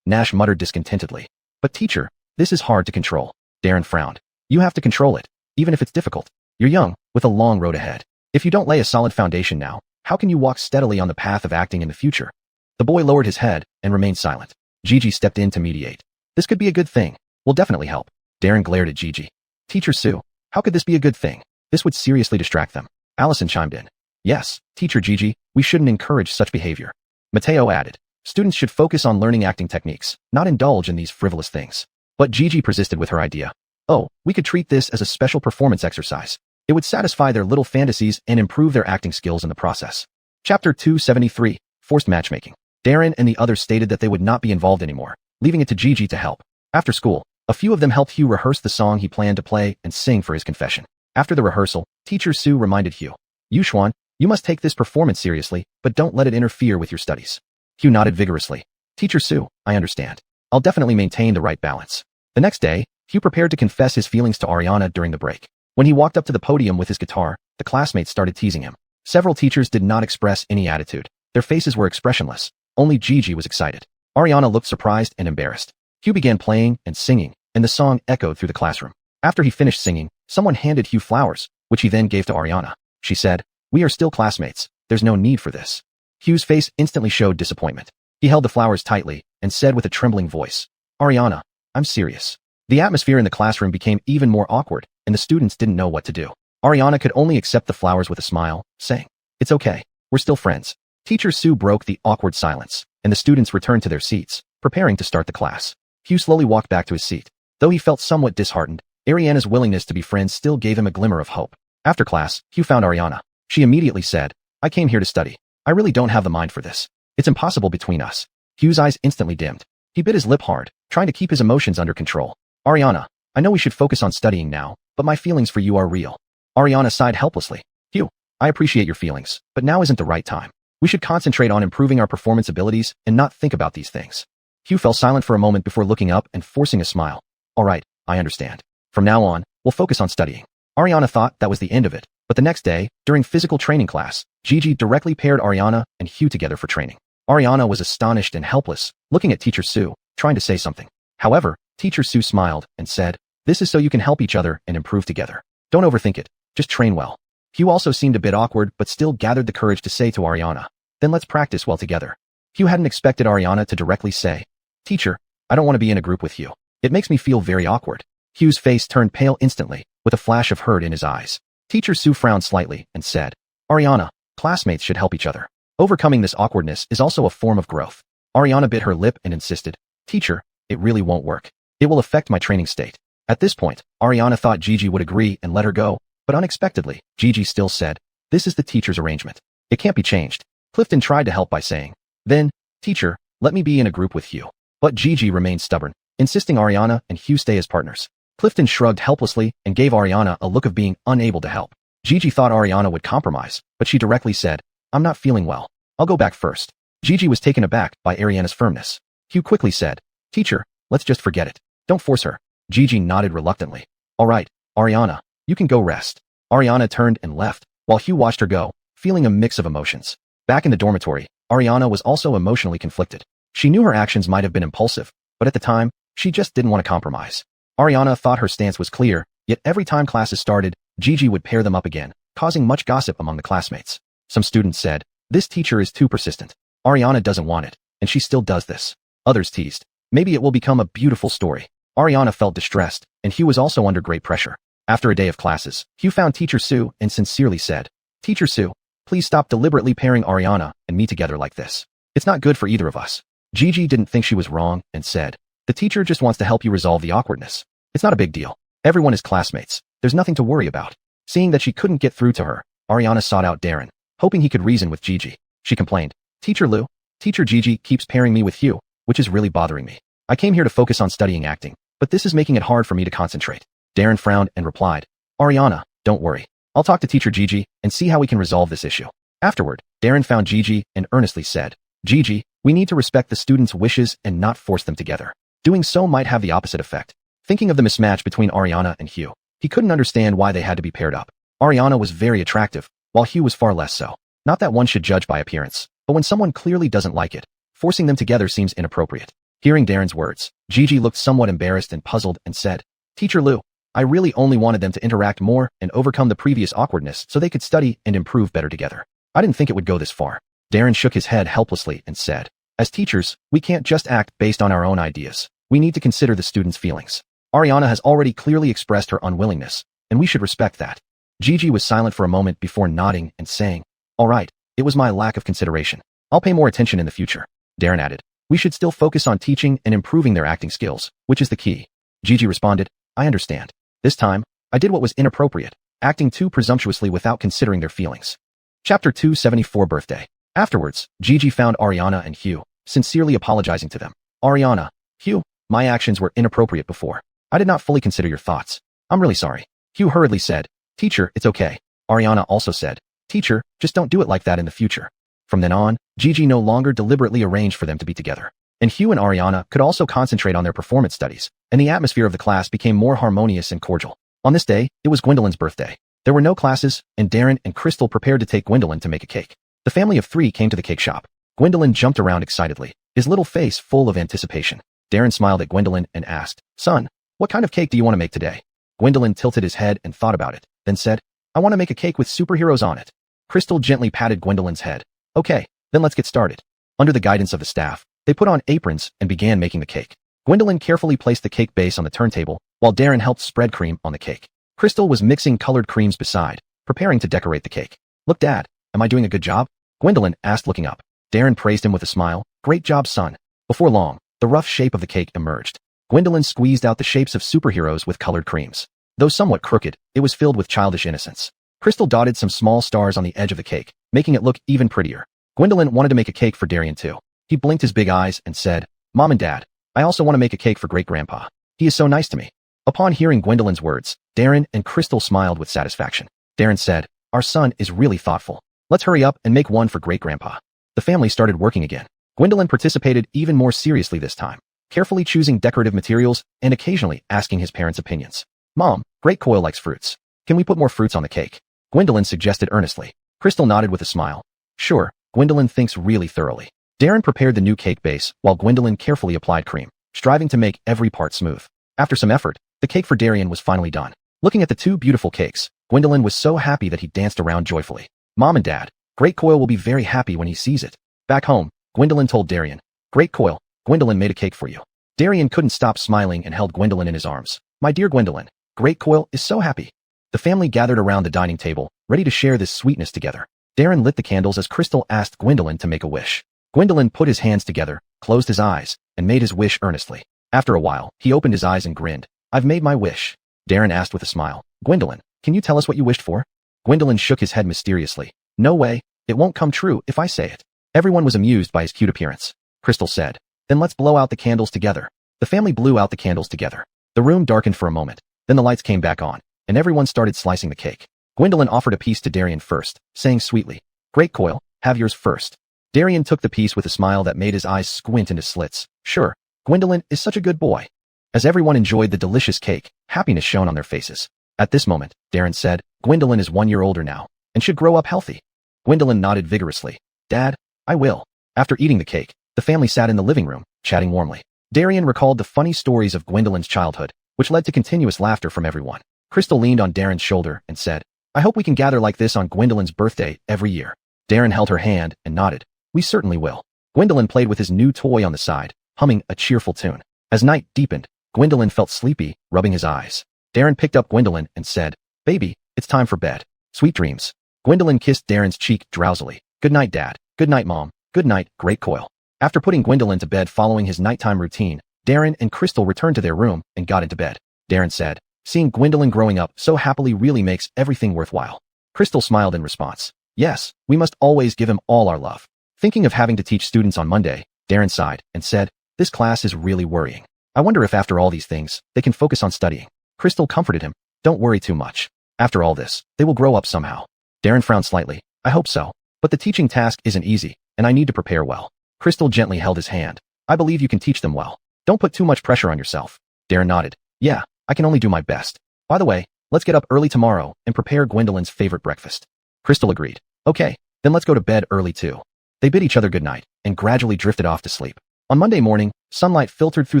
Nash muttered discontentedly. But teacher, this is hard to control. Darren frowned. You have to control it, even if it's difficult. You're young, with a long road ahead. If you don't lay a solid foundation now, how can you walk steadily on the path of acting in the future? The boy lowered his head and remained silent. Gigi stepped in to mediate. This could be a good thing. Will definitely help. Darren glared at Gigi. Teacher Sue, how could this be a good thing? This would seriously distract them. Allison chimed in. Yes, Teacher Gigi, we shouldn't encourage such behavior. Mateo added. Students should focus on learning acting techniques, not indulge in these frivolous things. But Gigi persisted with her idea. Oh, we could treat this as a special performance exercise. It would satisfy their little fantasies and improve their acting skills in the process. Chapter 273, Forced Matchmaking. Darren and the others stated that they would not be involved anymore, leaving it to Gigi to help. After school, a few of them helped Hugh rehearse the song he planned to play and sing for his confession. After the rehearsal, Teacher Sue reminded Hugh. Yuxuan, you must take this performance seriously, but don't let it interfere with your studies. Hugh nodded vigorously. Teacher Sue, I understand. I'll definitely maintain the right balance. The next day, Hugh prepared to confess his feelings to Ariana during the break. When he walked up to the podium with his guitar, the classmates started teasing him. Several teachers did not express any attitude. Their faces were expressionless. Only Gigi was excited. Ariana looked surprised and embarrassed. Hugh began playing and singing, and the song echoed through the classroom. After he finished singing, someone handed Hugh flowers, which he then gave to Ariana. She said, "We are still classmates. There's no need for this." Hugh's face instantly showed disappointment. He held the flowers tightly and said with a trembling voice, "Ariana, I'm serious." The atmosphere in the classroom became even more awkward, and the students didn't know what to do. Ariana could only accept the flowers with a smile, saying, "It's okay. We're still friends." Teacher Sue broke the awkward silence, and the students returned to their seats, preparing to start the class. Hugh slowly walked back to his seat. Though he felt somewhat disheartened, Ariana's willingness to be friends still gave him a glimmer of hope. After class, Hugh found Ariana. She immediately said, "I came here to study. I really don't have the mind for this. It's impossible between us." Hugh's eyes instantly dimmed. He bit his lip hard, trying to keep his emotions under control. "Ariana, I know we should focus on studying now, but my feelings for you are real." Ariana sighed helplessly. "Hugh, I appreciate your feelings, but now isn't the right time. We should concentrate on improving our performance abilities and not think about these things." Hugh fell silent for a moment before looking up and forcing a smile. "All right, I understand. From now on, we'll focus on studying." Ariana thought that was the end of it, but the next day, during physical training class, Gigi directly paired Ariana and Hugh together for training. Ariana was astonished and helpless, looking at Teacher Sue, trying to say something. However, Teacher Sue smiled and said, "This is so you can help each other and improve together. Don't overthink it. Just train well." Hugh also seemed a bit awkward but still gathered the courage to say to Ariana, "Then let's practice well together." Hugh hadn't expected Ariana to directly say, "Teacher, I don't want to be in a group with you. It makes me feel very awkward." Hugh's face turned pale instantly, with a flash of hurt in his eyes. Teacher Sue frowned slightly and said, "Ariana, classmates should help each other. Overcoming this awkwardness is also a form of growth." Ariana bit her lip and insisted, "Teacher, it really won't work. It will affect my training state." At this point, Ariana thought Gigi would agree and let her go, but unexpectedly, Gigi still said, "This is the teacher's arrangement. It can't be changed." Clifton tried to help by saying, "Then, teacher, let me be in a group with Hugh." But Gigi remained stubborn, insisting Ariana and Hugh stay as partners. Clifton shrugged helplessly and gave Ariana a look of being unable to help. Gigi thought Ariana would compromise, but she directly said, "I'm not feeling well. I'll go back first." Gigi was taken aback by Ariana's firmness. Hugh quickly said, "Teacher, let's just forget it. Don't force her." Gigi nodded reluctantly. "All right, Ariana, you can go rest." Ariana turned and left, while Hugh watched her go, feeling a mix of emotions. Back in the dormitory, Ariana was also emotionally conflicted. She knew her actions might have been impulsive, but at the time, she just didn't want to compromise. Ariana thought her stance was clear, yet every time classes started, Gigi would pair them up again, causing much gossip among the classmates. Some students said, "This teacher is too persistent. Ariana doesn't want it, and she still does this." Others teased, "Maybe it will become a beautiful story." Ariana felt distressed, and Hugh was also under great pressure. After a day of classes, Hugh found Teacher Sue and sincerely said, "Teacher Sue, please stop deliberately pairing Ariana and me together like this. It's not good for either of us." Gigi didn't think she was wrong and said, "The teacher just wants to help you resolve the awkwardness. It's not a big deal. Everyone is classmates. There's nothing to worry about." Seeing that she couldn't get through to her, Ariana sought out Darren, hoping he could reason with Gigi. She complained, "Teacher Lou, Teacher Gigi keeps pairing me with Hugh, which is really bothering me. I came here to focus on studying acting, but this is making it hard for me to concentrate." Darren frowned and replied, "Ariana, don't worry. I'll talk to Teacher Gigi and see how we can resolve this issue." Afterward, Darren found Gigi and earnestly said, "Gigi, we need to respect the students' wishes and not force them together. Doing so might have the opposite effect." Thinking of the mismatch between Ariana and Hugh, he couldn't understand why they had to be paired up. Ariana was very attractive, while Hugh was far less so. Not that one should judge by appearance, but when someone clearly doesn't like it, forcing them together seems inappropriate. Hearing Darren's words, Gigi looked somewhat embarrassed and puzzled and said, "Teacher Lou, I really only wanted them to interact more and overcome the previous awkwardness so they could study and improve better together. I didn't think it would go this far." Darren shook his head helplessly and said, "As teachers, we can't just act based on our own ideas. We need to consider the students' feelings. Ariana has already clearly expressed her unwillingness, and we should respect that." Gigi was silent for a moment before nodding and saying, "All right, it was my lack of consideration. I'll pay more attention in the future." Darren added, "We should still focus on teaching and improving their acting skills, which is the key." Gigi responded, "I understand. This time, I did what was inappropriate, acting too presumptuously without considering their feelings." Chapter 274 Birthday. Afterwards, Gigi found Ariana and Hugh, sincerely apologizing to them. "Ariana, Hugh, my actions were inappropriate before. I did not fully consider your thoughts. I'm really sorry." Hugh hurriedly said, "Teacher, it's okay." Ariana also said, "Teacher, just don't do it like that in the future." From then on, Gigi no longer deliberately arranged for them to be together. And Hugh and Ariana could also concentrate on their performance studies, and the atmosphere of the class became more harmonious and cordial. On this day, it was Gwendolyn's birthday. There were no classes, and Darren and Crystal prepared to take Gwendolyn to make a cake. The family of 3 came to the cake shop. Gwendolyn jumped around excitedly, his little face full of anticipation. Darren smiled at Gwendolyn and asked, "Son, what kind of cake do you want to make today?" Gwendolyn tilted his head and thought about it, then said, "I want to make a cake with superheroes on it." Crystal gently patted Gwendolyn's head. "Okay, then let's get started." Under the guidance of the staff, they put on aprons and began making the cake. Gwendolyn carefully placed the cake base on the turntable, while Darren helped spread cream on the cake. Crystal was mixing colored creams beside, preparing to decorate the cake. "Look, Dad, am I doing a good job?" Gwendolyn asked, looking up. Darren praised him with a smile. "Great job, son." Before long, the rough shape of the cake emerged. Gwendolyn squeezed out the shapes of superheroes with colored creams. Though somewhat crooked, it was filled with childish innocence. Crystal dotted some small stars on the edge of the cake, making it look even prettier. Gwendolyn wanted to make a cake for Darren too. He blinked his big eyes and said, "Mom and Dad, I also want to make a cake for Great-Grandpa. He is so nice to me." Upon hearing Gwendolyn's words, Darren and Crystal smiled with satisfaction. Darren said, "Our son is really thoughtful. Let's hurry up and make one for Great-Grandpa." The family started working again. Gwendolyn participated even more seriously this time, carefully choosing decorative materials and occasionally asking his parents' opinions. "Mom, Great Coil likes fruits. Can we put more fruits on the cake?" Gwendolyn suggested earnestly. Crystal nodded with a smile. "Sure." Gwendolyn thinks really thoroughly. Darren prepared the new cake base while Gwendolyn carefully applied cream, striving to make every part smooth. After some effort, the cake for Darren was finally done. Looking at the 2 beautiful cakes, Gwendolyn was so happy that he danced around joyfully. "Mom and Dad, Great Coil will be very happy when he sees it." Back home, Gwendolyn told Darren, "Great Coil, Gwendolyn made a cake for you." Darren couldn't stop smiling and held Gwendolyn in his arms. "My dear Gwendolyn, Great Coil is so happy." The family gathered around the dining table, ready to share this sweetness together. Darren lit the candles as Crystal asked Gwendolyn to make a wish. Gwendolyn put his hands together, closed his eyes, and made his wish earnestly. After a while, he opened his eyes and grinned. "I've made my wish." Darren asked with a smile, "Gwendolyn, can you tell us what you wished for?" Gwendolyn shook his head mysteriously. "No way, it won't come true if I say it." Everyone was amused by his cute appearance. Crystal said, "Then let's blow out the candles together." The family blew out the candles together. The room darkened for a moment, then the lights came back on, and everyone started slicing the cake. Gwendolyn offered a piece to Darren first, saying sweetly, "Great Coil, have yours first." Darren took the piece with a smile that made his eyes squint into slits. "Sure, Gwendolyn is such a good boy." As everyone enjoyed the delicious cake, happiness shone on their faces. At this moment, Darren said, "Gwendolyn is 1 year older now, and should grow up healthy." Gwendolyn nodded vigorously. "Dad, I will." After eating the cake, the family sat in the living room, chatting warmly. Darren recalled the funny stories of Gwendolyn's childhood, which led to continuous laughter from everyone. Crystal leaned on Darren's shoulder and said, "I hope we can gather like this on Gwendolyn's birthday every year." Darren held her hand and nodded. "We certainly will." Gwendolyn played with his new toy on the side, humming a cheerful tune. As night deepened, Gwendolyn felt sleepy, rubbing his eyes. Darren picked up Gwendolyn and said, "Baby, it's time for bed. Sweet dreams." Gwendolyn kissed Darren's cheek drowsily. "Good night, Dad. Good night, Mom. Good night, Great Coil." After putting Gwendolyn to bed following his nighttime routine, Darren and Crystal returned to their room and got into bed. Darren said, "Seeing Gwendolyn growing up so happily really makes everything worthwhile." Crystal smiled in response. "Yes, we must always give him all our love." Thinking of having to teach students on Monday, Darren sighed and said, "This class is really worrying. I wonder if after all these things, they can focus on studying." Crystal comforted him. "Don't worry too much. After all this, they will grow up somehow." Darren frowned slightly. "I hope so. But the teaching task isn't easy, and I need to prepare well." Crystal gently held his hand. "I believe you can teach them well. Don't put too much pressure on yourself." Darren nodded. "Yeah, I can only do my best. By the way, let's get up early tomorrow and prepare Gwendolyn's favorite breakfast." Crystal agreed. "Okay, then let's go to bed early too." They bid each other goodnight and gradually drifted off to sleep. On Monday morning, sunlight filtered through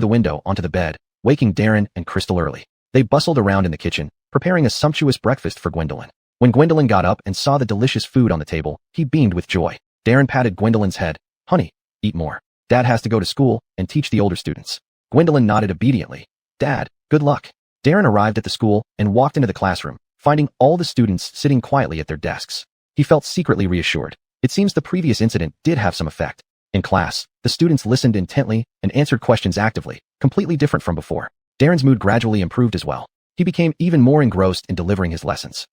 the window onto the bed, waking Darren and Crystal early. They bustled around in the kitchen, preparing a sumptuous breakfast for Gwendolyn. When Gwendolyn got up and saw the delicious food on the table, he beamed with joy. Darren patted Gwendolyn's head. "Honey, eat more. Dad has to go to school and teach the older students." Gwendolyn nodded obediently. "Dad, good luck." Darren arrived at the school and walked into the classroom, finding all the students sitting quietly at their desks. He felt secretly reassured. It seems the previous incident did have some effect. In class, the students listened intently and answered questions actively, completely different from before. Darren's mood gradually improved as well. He became even more engrossed in delivering his lessons.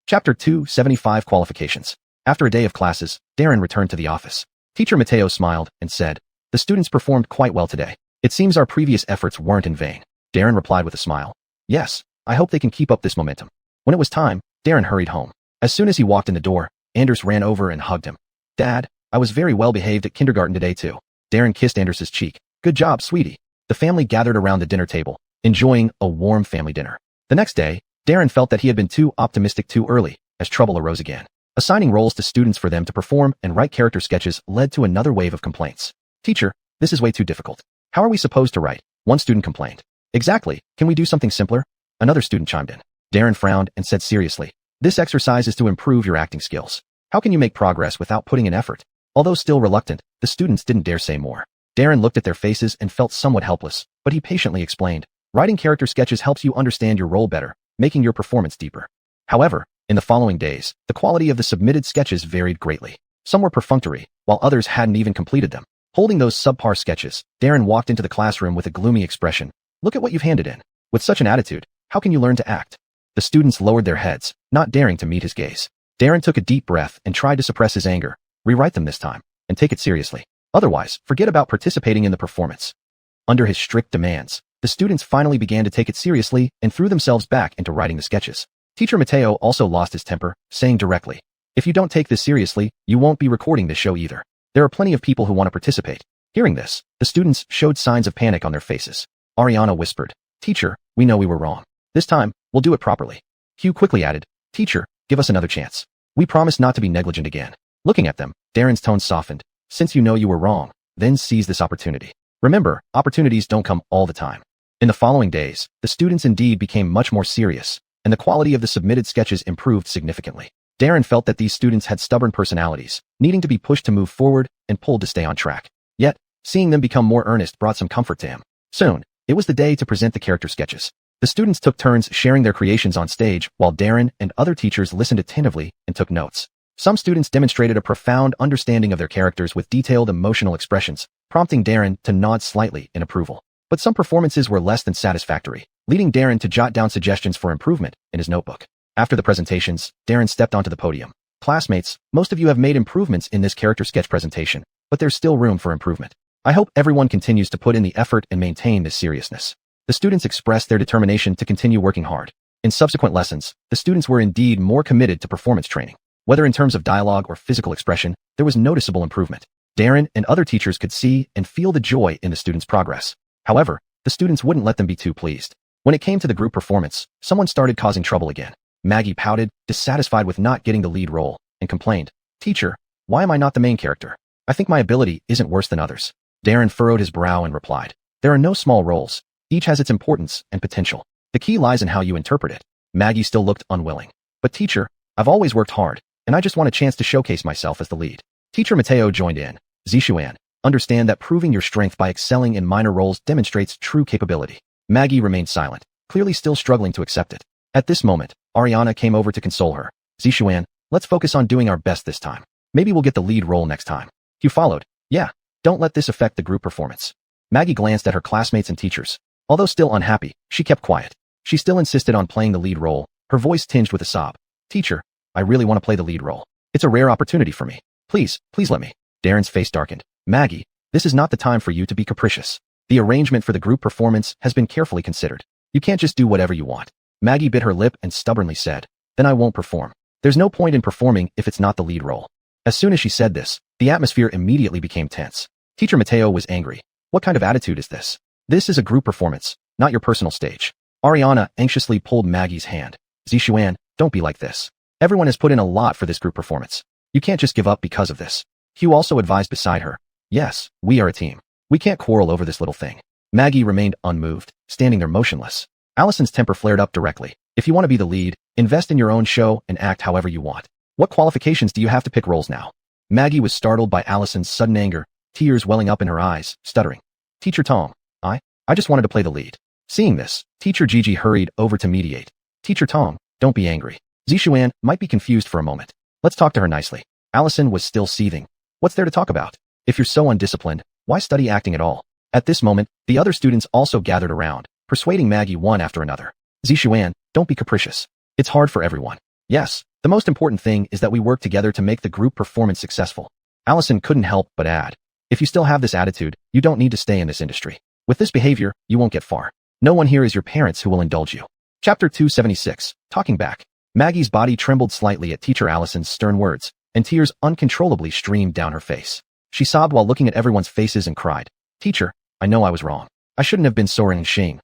Chapter 275 Qualifications. After a day of classes, Darren returned to the office. Teacher Mateo smiled and said, "The students performed quite well today. It seems our previous efforts weren't in vain." Darren replied with a smile. "Yes, I hope they can keep up this momentum." When it was time, Darren hurried home. As soon as he walked in the door, Anders ran over and hugged him. "Dad, I was very well behaved at kindergarten today too." Darren kissed Anders's cheek. "Good job, sweetie." The family gathered around the dinner table, enjoying a warm family dinner. The next day, Darren felt that he had been too optimistic too early, as trouble arose again. Assigning roles to students for them to perform and write character sketches led to another wave of complaints. "Teacher, this is way too difficult. How are we supposed to write?" One student complained. "Exactly, can we do something simpler?" Another student chimed in. Darren frowned and said seriously, "This exercise is to improve your acting skills. How can you make progress without putting in effort?" Although still reluctant, the students didn't dare say more. Darren looked at their faces and felt somewhat helpless, but he patiently explained, "Writing character sketches helps you understand your role better, making your performance deeper." However, in the following days, the quality of the submitted sketches varied greatly. Some were perfunctory, while others hadn't even completed them. Holding those subpar sketches, Darren walked into the classroom with a gloomy expression. "Look at what you've handed in. With such an attitude, how can you learn to act?" The students lowered their heads, not daring to meet his gaze. Darren took a deep breath and tried to suppress his anger. "Rewrite them this time, and take it seriously. Otherwise, forget about participating in the performance." Under his strict demands, the students finally began to take it seriously and threw themselves back into writing the sketches. Teacher Mateo also lost his temper, saying directly, "If you don't take this seriously, you won't be recording this show either. There are plenty of people who want to participate." Hearing this, the students showed signs of panic on their faces. Ariana whispered, "Teacher, we know we were wrong. This time, we'll do it properly." Hugh quickly added, "Teacher, give us another chance. We promise not to be negligent again." Looking at them, Darren's tone softened. "Since you know you were wrong, then seize this opportunity. Remember, opportunities don't come all the time." In the following days, the students indeed became much more serious, and the quality of the submitted sketches improved significantly. Darren felt that these students had stubborn personalities, needing to be pushed to move forward and pulled to stay on track. Yet, seeing them become more earnest brought some comfort to him. Soon, it was the day to present the character sketches. The students took turns sharing their creations on stage, while Darren and other teachers listened attentively and took notes. Some students demonstrated a profound understanding of their characters with detailed emotional expressions, prompting Darren to nod slightly in approval. But some performances were less than satisfactory, leading Darren to jot down suggestions for improvement in his notebook. After the presentations, Darren stepped onto the podium. "Classmates, most of you have made improvements in this character sketch presentation, but there's still room for improvement. I hope everyone continues to put in the effort and maintain this seriousness." The students expressed their determination to continue working hard. In subsequent lessons, the students were indeed more committed to performance training. Whether in terms of dialogue or physical expression, there was noticeable improvement. Darren and other teachers could see and feel the joy in the students' progress. However, the students wouldn't let them be too pleased. When it came to the group performance, someone started causing trouble again. Maggie pouted, dissatisfied with not getting the lead role, and complained, "Teacher, why am I not the main character? I think my ability isn't worse than others." Darren furrowed his brow and replied, "There are no small roles. Each has its importance and potential. The key lies in how you interpret it." Maggie still looked unwilling. "But teacher, I've always worked hard, and I just want a chance to showcase myself as the lead." Teacher Mateo joined in. "Zishuan, understand that proving your strength by excelling in minor roles demonstrates true capability." Maggie remained silent, clearly still struggling to accept it. At this moment, Ariana came over to console her. "Zishuan, let's focus on doing our best this time. Maybe we'll get the lead role next time." Hugh followed. "Yeah, Don't let this affect the group performance. Maggie glanced at her classmates and teachers. Although still unhappy, she kept quiet. She still insisted on playing the lead role, her voice tinged with a sob. Teacher, I really want to play the lead role. It's a rare opportunity for me. Please let me. Darren's face darkened. Maggie, this is not the time for you to be capricious. The arrangement for the group performance has been carefully considered. You can't just do whatever you want. Maggie bit her lip and stubbornly said, then I won't perform. There's no point in performing if it's not the lead role. As soon as she said this, the atmosphere immediately became tense. Teacher Mateo was angry. What kind of attitude is this? This is a group performance, not your personal stage. Ariana anxiously pulled Maggie's hand. Zishuan, don't be like this. Everyone has put in a lot for this group performance. You can't just give up because of this. Hugh also advised beside her. Yes, we are a team. We can't quarrel over this little thing. Maggie remained unmoved, standing there motionless. Allison's temper flared up directly. If you want to be the lead, invest in your own show and act however you want. What qualifications do you have to pick roles now? Maggie was startled by Allison's sudden anger, tears welling up in her eyes, stuttering. Teacher Tong, I just wanted to play the lead. Seeing this, Teacher Gigi hurried over to mediate. Teacher Tong, don't be angry. Zishuan might be confused for a moment. Let's talk to her nicely. Allison was still seething. What's there to talk about? If you're so undisciplined, why study acting at all? At this moment, the other students also gathered around, persuading Maggie one after another. Zishuan, don't be capricious. It's hard for everyone. Yes, the most important thing is that we work together to make the group performance successful. Allison couldn't help but add. If you still have this attitude, you don't need to stay in this industry. With this behavior, you won't get far. No one here is your parents who will indulge you. Chapter 276, Talking Back. Maggie's body trembled slightly at Teacher Allison's stern words, and tears uncontrollably streamed down her face. She sobbed while looking at everyone's faces and cried. Teacher, I know I was wrong. I shouldn't have been so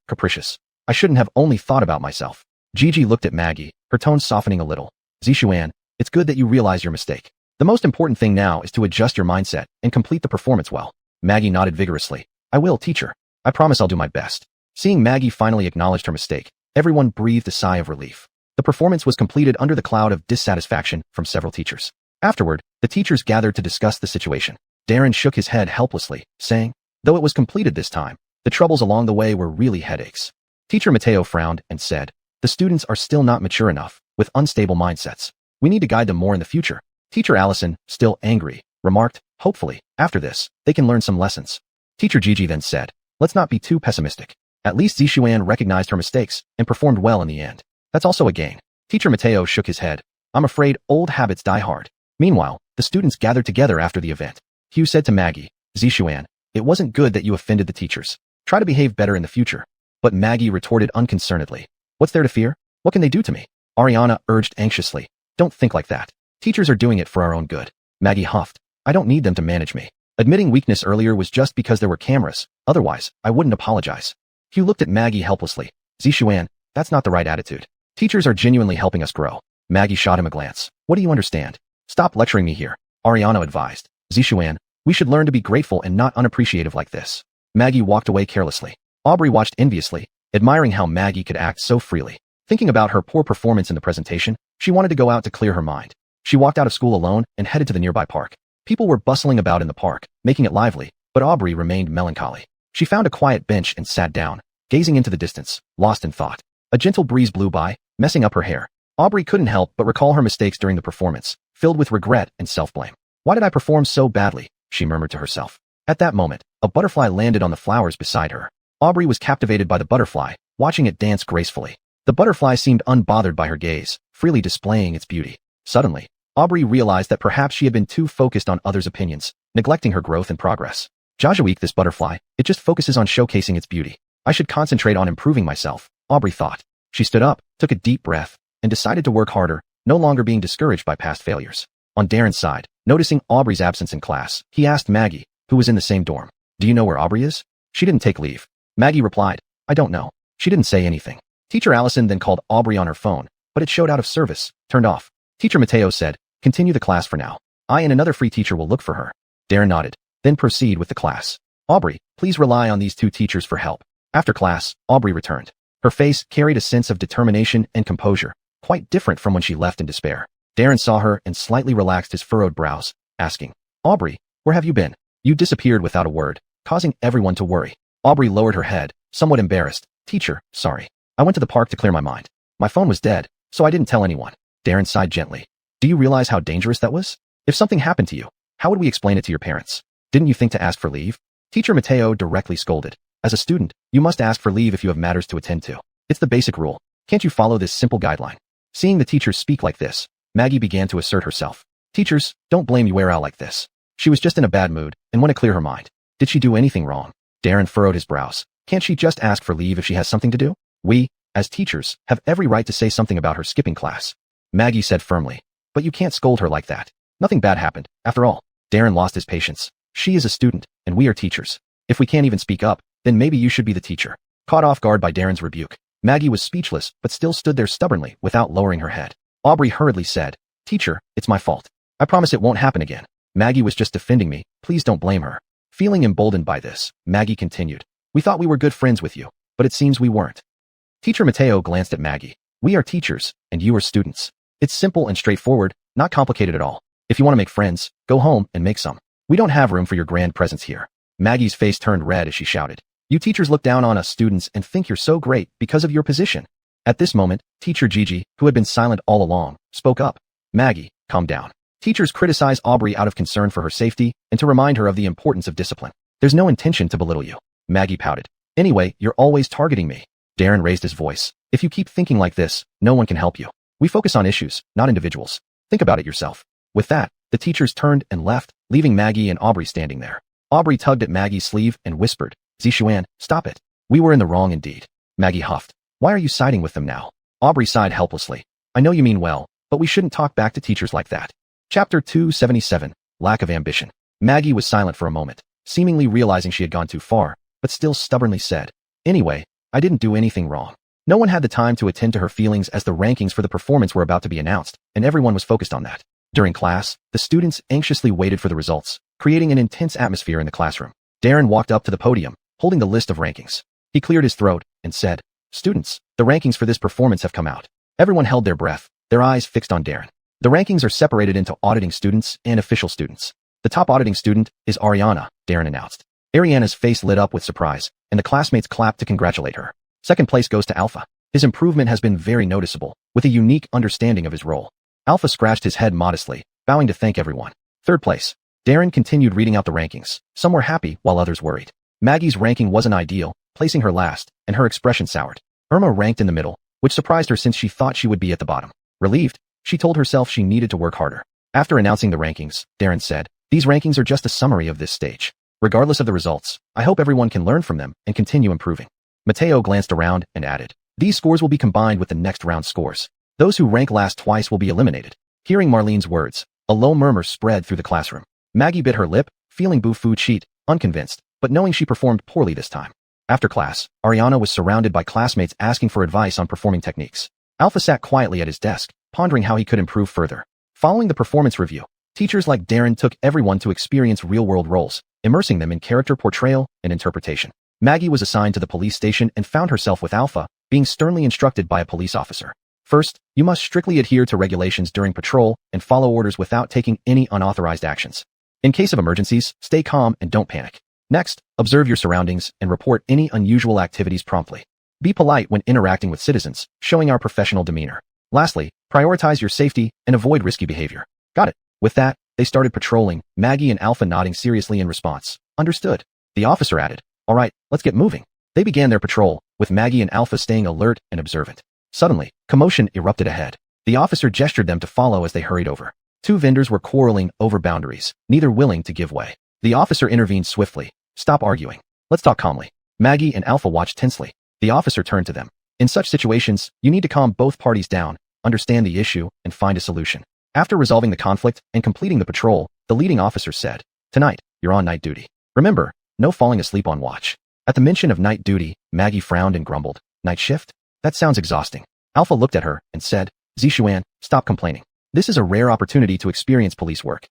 capricious. I shouldn't have only thought about myself. Gigi looked at Maggie, her tone softening a little. Zishuan, it's good that you realize your mistake. The most important thing now is to adjust your mindset and complete the performance well. Maggie nodded vigorously. I will, teacher. I promise I'll do my best. Seeing Maggie finally acknowledged her mistake, everyone breathed a sigh of relief. The performance was completed under the cloud of dissatisfaction from several teachers. Afterward, the teachers gathered to discuss the situation. Darren shook his head helplessly, saying, though it was completed this time, the troubles along the way were really headaches. Teacher Mateo frowned and said, the students are still not mature enough, with unstable mindsets. We need to guide them more in the future. Teacher Allison, still angry, remarked, hopefully, after this, they can learn some lessons. Teacher Gigi then said, let's not be too pessimistic. At least Zishuan recognized her mistakes and performed well in the end. That's also a gain. Teacher Mateo shook his head. I'm afraid old habits die hard. Meanwhile, the students gathered together after the event. Hugh said to Maggie, Zishuan, it wasn't good that you offended the teachers. Try to behave better in the future. But Maggie retorted unconcernedly. What's there to fear? What can they do to me? Ariana urged anxiously. Don't think like that. Teachers are doing it for our own good. Maggie huffed. I don't need them to manage me. Admitting weakness earlier was just because there were cameras. Otherwise, I wouldn't apologize. Hugh looked at Maggie helplessly. Zishuan, that's not the right attitude. Teachers are genuinely helping us grow. Maggie shot him a glance. What do you understand? Stop lecturing me here. Ariana advised. Zishuan, we should learn to be grateful and not unappreciative like this. Maggie walked away carelessly. Aubrey watched enviously, admiring how Maggie could act so freely. Thinking about her poor performance in the presentation, she wanted to go out to clear her mind. She walked out of school alone and headed to the nearby park. People were bustling about in the park, making it lively, but Aubrey remained melancholy. She found a quiet bench and sat down, gazing into the distance, lost in thought. A gentle breeze blew by, messing up her hair. Aubrey couldn't help but recall her mistakes during the performance, filled with regret and self-blame. Why did I perform so badly? She murmured to herself. At that moment, a butterfly landed on the flowers beside her. Aubrey was captivated by the butterfly, watching it dance gracefully. The butterfly seemed unbothered by her gaze, freely displaying its beauty. Suddenly, Aubrey realized that perhaps she had been too focused on others' opinions, neglecting her growth and progress. Jajaweek, this butterfly, it just focuses on showcasing its beauty. I should concentrate on improving myself, Aubrey thought. She stood up, took a deep breath, and decided to work harder, no longer being discouraged by past failures. On Darren's side, noticing Aubrey's absence in class, he asked Maggie, who was in the same dorm. Do you know where Aubrey is? She didn't take leave. Maggie replied, I don't know. She didn't say anything. Teacher Allison then called Aubrey on her phone, but it showed out of service, turned off. Teacher Mateo said, continue the class for now. I and another free teacher will look for her. Darren nodded, then proceed with the class. Aubrey, please rely on these two teachers for help. After class, Aubrey returned. Her face carried a sense of determination and composure, quite different from when she left in despair. Darren saw her and slightly relaxed his furrowed brows, asking, Aubrey, where have you been? You disappeared without a word, causing everyone to worry. Aubrey lowered her head, somewhat embarrassed. Teacher, sorry. I went to the park to clear my mind. My phone was dead, so I didn't tell anyone. Darren sighed gently. Do you realize how dangerous that was? If something happened to you, how would we explain it to your parents? Didn't you think to ask for leave? Teacher Mateo directly scolded. As a student, you must ask for leave if you have matters to attend to. It's the basic rule. Can't you follow this simple guideline? Seeing the teachers speak like this, Maggie began to assert herself. Teachers, don't blame Yuerao like this. She was just in a bad mood and want to clear her mind. Did she do anything wrong? Darren furrowed his brows. Can't she just ask for leave if she has something to do? We, as teachers, have every right to say something about her skipping class. Maggie said firmly. But you can't scold her like that. Nothing bad happened, after all. Darren lost his patience. She is a student, and we are teachers. If we can't even speak up, then maybe you should be the teacher. Caught off guard by Darren's rebuke, Maggie was speechless but still stood there stubbornly without lowering her head. Aubrey hurriedly said, Teacher, it's my fault. I promise it won't happen again. Maggie was just defending me. Please don't blame her. Feeling emboldened by this, Maggie continued. We thought we were good friends with you, but it seems we weren't. Teacher Mateo glanced at Maggie. We are teachers, and you are students. It's simple and straightforward, not complicated at all. If you want to make friends, go home and make some. We don't have room for your grand presence here. Maggie's face turned red as she shouted. You teachers look down on us students and think you're so great because of your position. At this moment, Teacher Gigi, who had been silent all along, spoke up. Maggie, calm down. Teachers criticize Aubrey out of concern for her safety and to remind her of the importance of discipline. There's no intention to belittle you. Maggie pouted. Anyway, you're always targeting me. Darren raised his voice. If you keep thinking like this, no one can help you. We focus on issues, not individuals. Think about it yourself. With that, the teachers turned and left, leaving Maggie and Aubrey standing there. Aubrey tugged at Maggie's sleeve and whispered, Zishuan, stop it. We were in the wrong indeed. Maggie huffed. Why are you siding with them now? Aubrey sighed helplessly. I know you mean well, but we shouldn't talk back to teachers like that. Chapter 277, Lack of Ambition. Maggie was silent for a moment, seemingly realizing she had gone too far, but still stubbornly said, Anyway, I didn't do anything wrong. No one had the time to attend to her feelings as the rankings for the performance were about to be announced, and everyone was focused on that. During class, the students anxiously waited for the results, creating an intense atmosphere in the classroom. Darren walked up to the podium, holding the list of rankings. He cleared his throat and said, Students, the rankings for this performance have come out. Everyone held their breath, their eyes fixed on Darren. The rankings are separated into auditing students and official students. The top auditing student is Ariana, Darren announced. Ariana's face lit up with surprise, and the classmates clapped to congratulate her. Second place goes to Alpha. His improvement has been very noticeable, with a unique understanding of his role. Alpha scratched his head modestly, bowing to thank everyone. Third place. Darren continued reading out the rankings. Some were happy while others worried. Maggie's ranking wasn't ideal, placing her last, and her expression soured. Irma ranked in the middle, which surprised her since she thought she would be at the bottom. Relieved, she told herself she needed to work harder. After announcing the rankings, Darren said, These rankings are just a summary of this stage. Regardless of the results, I hope everyone can learn from them and continue improving. Mateo glanced around and added, These scores will be combined with the next round scores. Those who rank last twice will be eliminated. Hearing Marlene's words, a low murmur spread through the classroom. Maggie bit her lip, feeling boo-foo cheat, unconvinced, but knowing she performed poorly this time. After class, Ariana was surrounded by classmates asking for advice on performing techniques. Alpha sat quietly at his desk, pondering how he could improve further. Following the performance review, teachers like Darren took everyone to experience real-world roles, immersing them in character portrayal and interpretation. Maggie was assigned to the police station and found herself with Alpha, being sternly instructed by a police officer. First, you must strictly adhere to regulations during patrol and follow orders without taking any unauthorized actions. In case of emergencies, stay calm and don't panic. Next, observe your surroundings and report any unusual activities promptly. Be polite when interacting with citizens, showing our professional demeanor. Lastly, prioritize your safety and avoid risky behavior. Got it. With that, they started patrolling, Maggie and Alpha nodding seriously in response. Understood. The officer added, All right, let's get moving. They began their patrol, with Maggie and Alpha staying alert and observant. Suddenly, commotion erupted ahead. The officer gestured them to follow as they hurried over. Two vendors were quarreling over boundaries, neither willing to give way. The officer intervened swiftly. Stop arguing. Let's talk calmly. Maggie and Alpha watched tensely. The officer turned to them. In such situations, you need to calm both parties down, understand the issue, and find a solution. After resolving the conflict and completing the patrol, the leading officer said, Tonight, you're on night duty. Remember, no falling asleep on watch. At the mention of night duty, Maggie frowned and grumbled. Night shift? That sounds exhausting. Alpha looked at her and said, Zishuan, stop complaining. This is a rare opportunity to experience police work.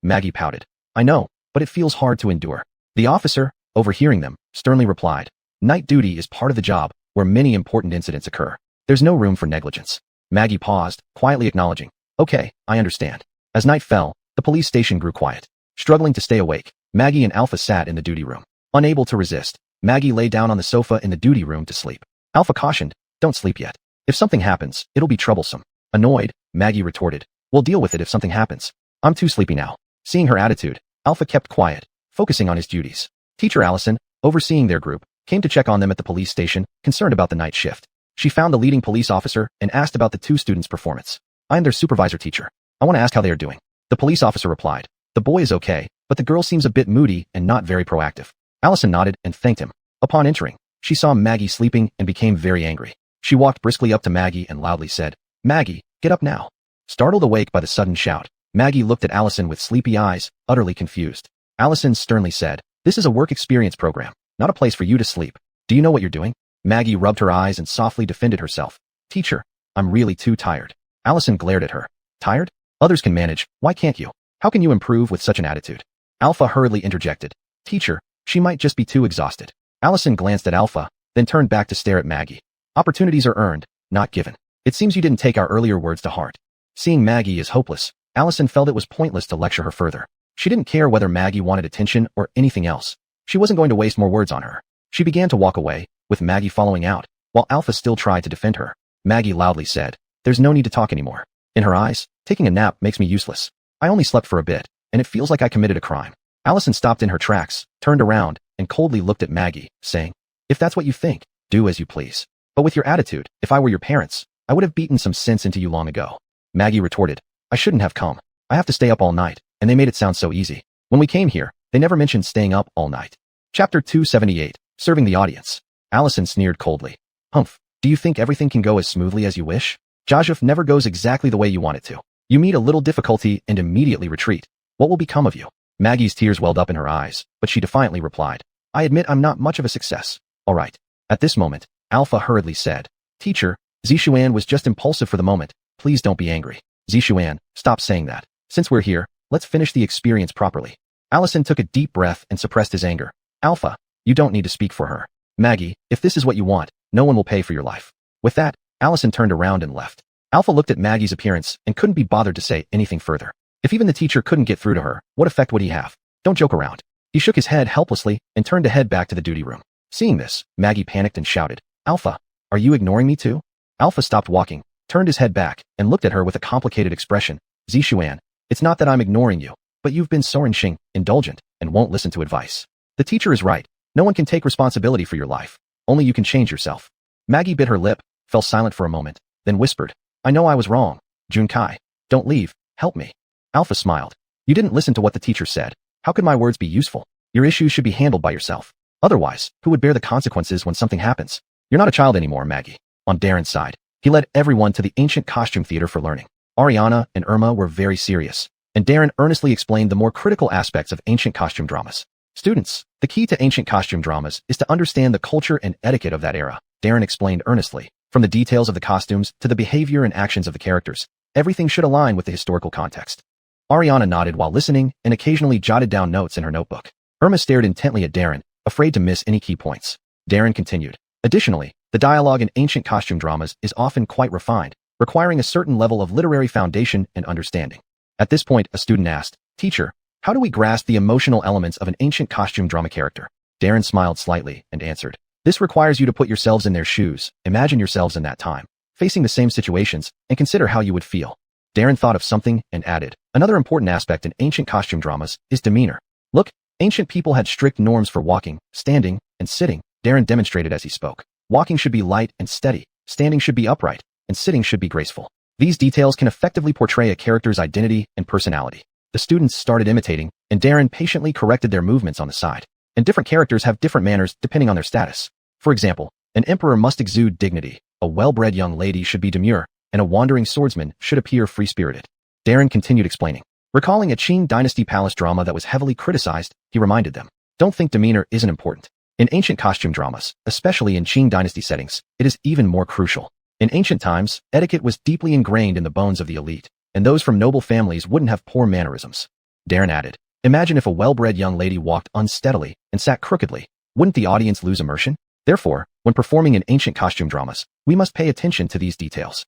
Maggie pouted. I know, but it feels hard to endure. The officer, overhearing them, sternly replied, Night duty is part of the job, where many important incidents occur. There's no room for negligence. Maggie paused, quietly acknowledging, Okay, I understand. As night fell, the police station grew quiet. Struggling to stay awake, Maggie and Alpha sat in the duty room. Unable to resist, Maggie lay down on the sofa in the duty room to sleep. Alpha cautioned, Don't sleep yet. If something happens, it'll be troublesome. Annoyed, Maggie retorted, We'll deal with it if something happens. I'm too sleepy now. Seeing her attitude, Alpha kept quiet, focusing on his duties. Teacher Allison, overseeing their group, came to check on them at the police station, concerned about the night shift. She found the leading police officer and asked about the two students' performance. I am their supervisor, teacher. I want to ask how they are doing. The police officer replied. The boy is okay, but the girl seems a bit moody and not very proactive. Allison nodded and thanked him. Upon entering, she saw Maggie sleeping and became very angry. She walked briskly up to Maggie and loudly said, Maggie, get up now. Startled awake by the sudden shout, Maggie looked at Allison with sleepy eyes, utterly confused. Allison sternly said, This is a work experience program, not a place for you to sleep. Do you know what you're doing? Maggie rubbed her eyes and softly defended herself. Teacher, I'm really too tired. Allison glared at her. Tired? Others can manage, why can't you? How can you improve with such an attitude? Alpha hurriedly interjected. Teacher, she might just be too exhausted. Allison glanced at Alpha, then turned back to stare at Maggie. Opportunities are earned, not given. It seems you didn't take our earlier words to heart. Seeing Maggie as hopeless, Allison felt it was pointless to lecture her further. She didn't care whether Maggie wanted attention or anything else. She wasn't going to waste more words on her. She began to walk away, with Maggie following out, while Alpha still tried to defend her. Maggie loudly said, There's no need to talk anymore. In her eyes, taking a nap makes me useless. I only slept for a bit, and it feels like I committed a crime. Allison stopped in her tracks, turned around, and coldly looked at Maggie, saying, If that's what you think, do as you please. But with your attitude, if I were your parents, I would have beaten some sense into you long ago. Maggie retorted, I shouldn't have come. I have to stay up all night, and they made it sound so easy. When we came here, they never mentioned staying up all night. Chapter 278, Serving the Audience. Allison sneered coldly. Humph, do you think everything can go as smoothly as you wish? Jajuf never goes exactly the way you want it to. You meet a little difficulty and immediately retreat. What will become of you? Maggie's tears welled up in her eyes, but she defiantly replied, I admit I'm not much of a success. All right. At this moment, Alpha hurriedly said, Teacher, Zishuan was just impulsive for the moment. Please don't be angry. Zishuan, stop saying that. Since we're here, let's finish the experience properly. Allison took a deep breath and suppressed his anger. Alpha, you don't need to speak for her. Maggie, if this is what you want, no one will pay for your life. With that, Allison turned around and left. Alpha looked at Maggie's appearance and couldn't be bothered to say anything further. If even the teacher couldn't get through to her, what effect would he have? Don't joke around. He shook his head helplessly and turned to head back to the duty room. Seeing this, Maggie panicked and shouted, Alpha, are you ignoring me too? Alpha stopped walking, turned his head back, and looked at her with a complicated expression. Zishuan, it's not that I'm ignoring you, but you've been soaring, indulgent, and won't listen to advice. The teacher is right. No one can take responsibility for your life. Only you can change yourself. Maggie bit her lip, fell silent for a moment, then whispered, I know I was wrong. Junkai, don't leave, help me. Alpha smiled. You didn't listen to what the teacher said. How could my words be useful? Your issues should be handled by yourself. Otherwise, who would bear the consequences when something happens? You're not a child anymore, Maggie. On Darren's side, he led everyone to the ancient costume theater for learning. Ariana and Irma were very serious, and Darren earnestly explained the more critical aspects of ancient costume dramas. Students, the key to ancient costume dramas is to understand the culture and etiquette of that era, Darren explained earnestly. From the details of the costumes to the behavior and actions of the characters, everything should align with the historical context. Ariana nodded while listening and occasionally jotted down notes in her notebook. Irma stared intently at Darren, afraid to miss any key points. Darren continued. Additionally, the dialogue in ancient costume dramas is often quite refined, requiring a certain level of literary foundation and understanding. At this point, a student asked, Teacher, how do we grasp the emotional elements of an ancient costume drama character? Darren smiled slightly and answered, This requires you to put yourselves in their shoes, imagine yourselves in that time, facing the same situations, and consider how you would feel. Darren thought of something and added, Another important aspect in ancient costume dramas is demeanor. Look, ancient people had strict norms for walking, standing, and sitting. Darren demonstrated as he spoke. Walking should be light and steady, standing should be upright, and sitting should be graceful. These details can effectively portray a character's identity and personality. The students started imitating, and Darren patiently corrected their movements on the side. And different characters have different manners depending on their status. For example, an emperor must exude dignity, a well-bred young lady should be demure, and a wandering swordsman should appear free-spirited. Darren continued explaining. Recalling a Qing dynasty palace drama that was heavily criticized, he reminded them, Don't think demeanor isn't important. In ancient costume dramas, especially in Qing dynasty settings, it is even more crucial. In ancient times, etiquette was deeply ingrained in the bones of the elite, and those from noble families wouldn't have poor mannerisms. Darren added, Imagine if a well-bred young lady walked unsteadily and sat crookedly. Wouldn't the audience lose immersion? Therefore, when performing in ancient costume dramas, we must pay attention to these details.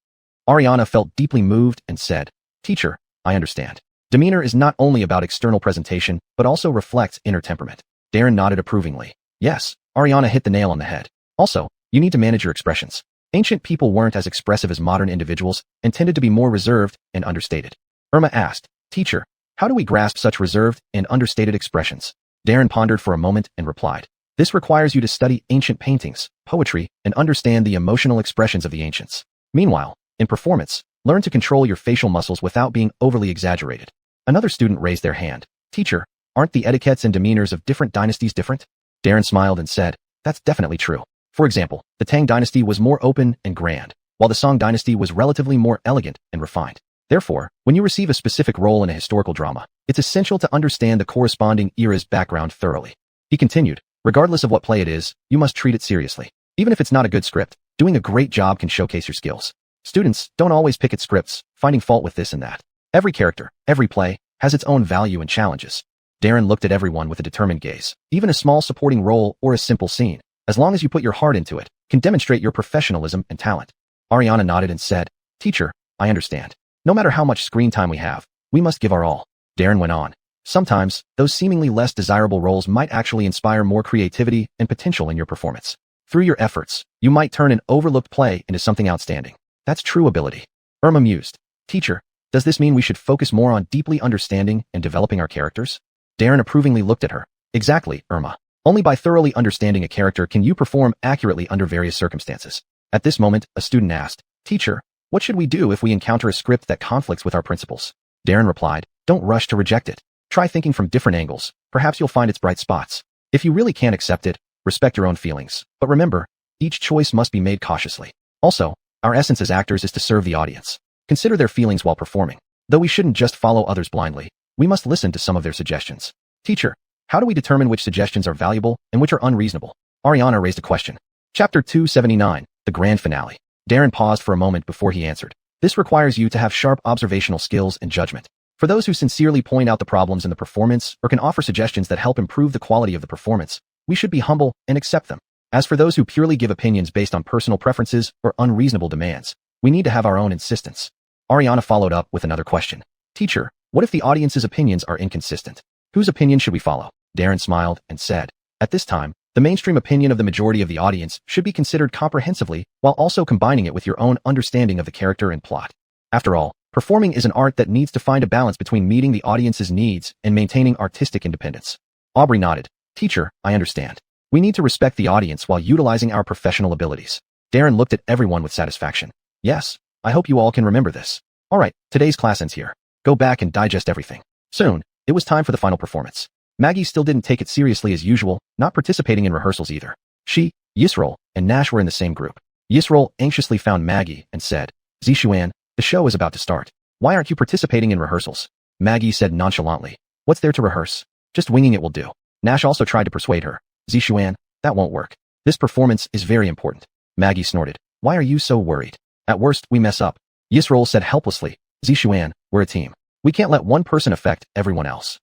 Ariana felt deeply moved and said, Teacher, I understand. Demeanor is not only about external presentation, but also reflects inner temperament. Darren nodded approvingly. Yes, Ariana hit the nail on the head. Also, you need to manage your expressions. Ancient people weren't as expressive as modern individuals and tended to be more reserved and understated. Irma asked, Teacher, how do we grasp such reserved and understated expressions? Darren pondered for a moment and replied, "This requires you to study ancient paintings, poetry, and understand the emotional expressions of the ancients. Meanwhile, in performance, learn to control your facial muscles without being overly exaggerated." Another student raised their hand. "Teacher, aren't the etiquettes and demeanors of different dynasties different?" Darren smiled and said, "That's definitely true. For example, the Tang dynasty was more open and grand, while the Song dynasty was relatively more elegant and refined. Therefore, when you receive a specific role in a historical drama, it's essential to understand the corresponding era's background thoroughly." He continued, "Regardless of what play it is, you must treat it seriously. Even if it's not a good script, doing a great job can showcase your skills. Students don't always pick at scripts, finding fault with this and that. Every character, every play, has its own value and challenges." Darren looked at everyone with a determined gaze. Even a small supporting role or a simple scene, as long as you put your heart into it, can demonstrate your professionalism and talent. Ariana nodded and said, "Teacher, I understand. No matter how much screen time we have, we must give our all." Darren went on, "Sometimes, those seemingly less desirable roles might actually inspire more creativity and potential in your performance. Through your efforts, you might turn an overlooked play into something outstanding. That's true ability." Irma mused, "Teacher, does this mean we should focus more on deeply understanding and developing our characters?" Darren approvingly looked at her. "Exactly, Irma. Only by thoroughly understanding a character can you perform accurately under various circumstances." At this moment, a student asked, "Teacher, what should we do if we encounter a script that conflicts with our principles?" Darren replied, "Don't rush to reject it. Try thinking from different angles. Perhaps you'll find its bright spots. If you really can't accept it, respect your own feelings. But remember, each choice must be made cautiously. Also, our essence as actors is to serve the audience. Consider their feelings while performing. Though we shouldn't just follow others blindly, we must listen to some of their suggestions." "Teacher, how do we determine which suggestions are valuable and which are unreasonable?" Ariana raised a question. Chapter 279, The Grand Finale. Darren paused for a moment before he answered. "This requires you to have sharp observational skills and judgment. For those who sincerely point out the problems in the performance or can offer suggestions that help improve the quality of the performance, we should be humble and accept them. As for those who purely give opinions based on personal preferences or unreasonable demands, we need to have our own insistence." Ariana followed up with another question. "Teacher, what if the audience's opinions are inconsistent? Whose opinion should we follow?" Darren smiled and said, "At this time, the mainstream opinion of the majority of the audience should be considered comprehensively while also combining it with your own understanding of the character and plot. After all, performing is an art that needs to find a balance between meeting the audience's needs and maintaining artistic independence." Aubrey nodded. "Teacher, I understand. We need to respect the audience while utilizing our professional abilities." Darren looked at everyone with satisfaction. "Yes, I hope you all can remember this. All right, today's class ends here. Go back and digest everything." Soon, it was time for the final performance. Maggie still didn't take it seriously as usual, not participating in rehearsals either. She, Yisroel, and Nash were in the same group. Yisroel anxiously found Maggie and said, "Zishuan, the show is about to start. Why aren't you participating in rehearsals?" Maggie said nonchalantly, "What's there to rehearse? Just winging it will do." Nash also tried to persuade her. "Zishuan, that won't work. This performance is very important." Maggie snorted. "Why are you so worried? At worst, we mess up." Yisroel said helplessly, "Zishuan, we're a team. We can't let one person affect everyone else."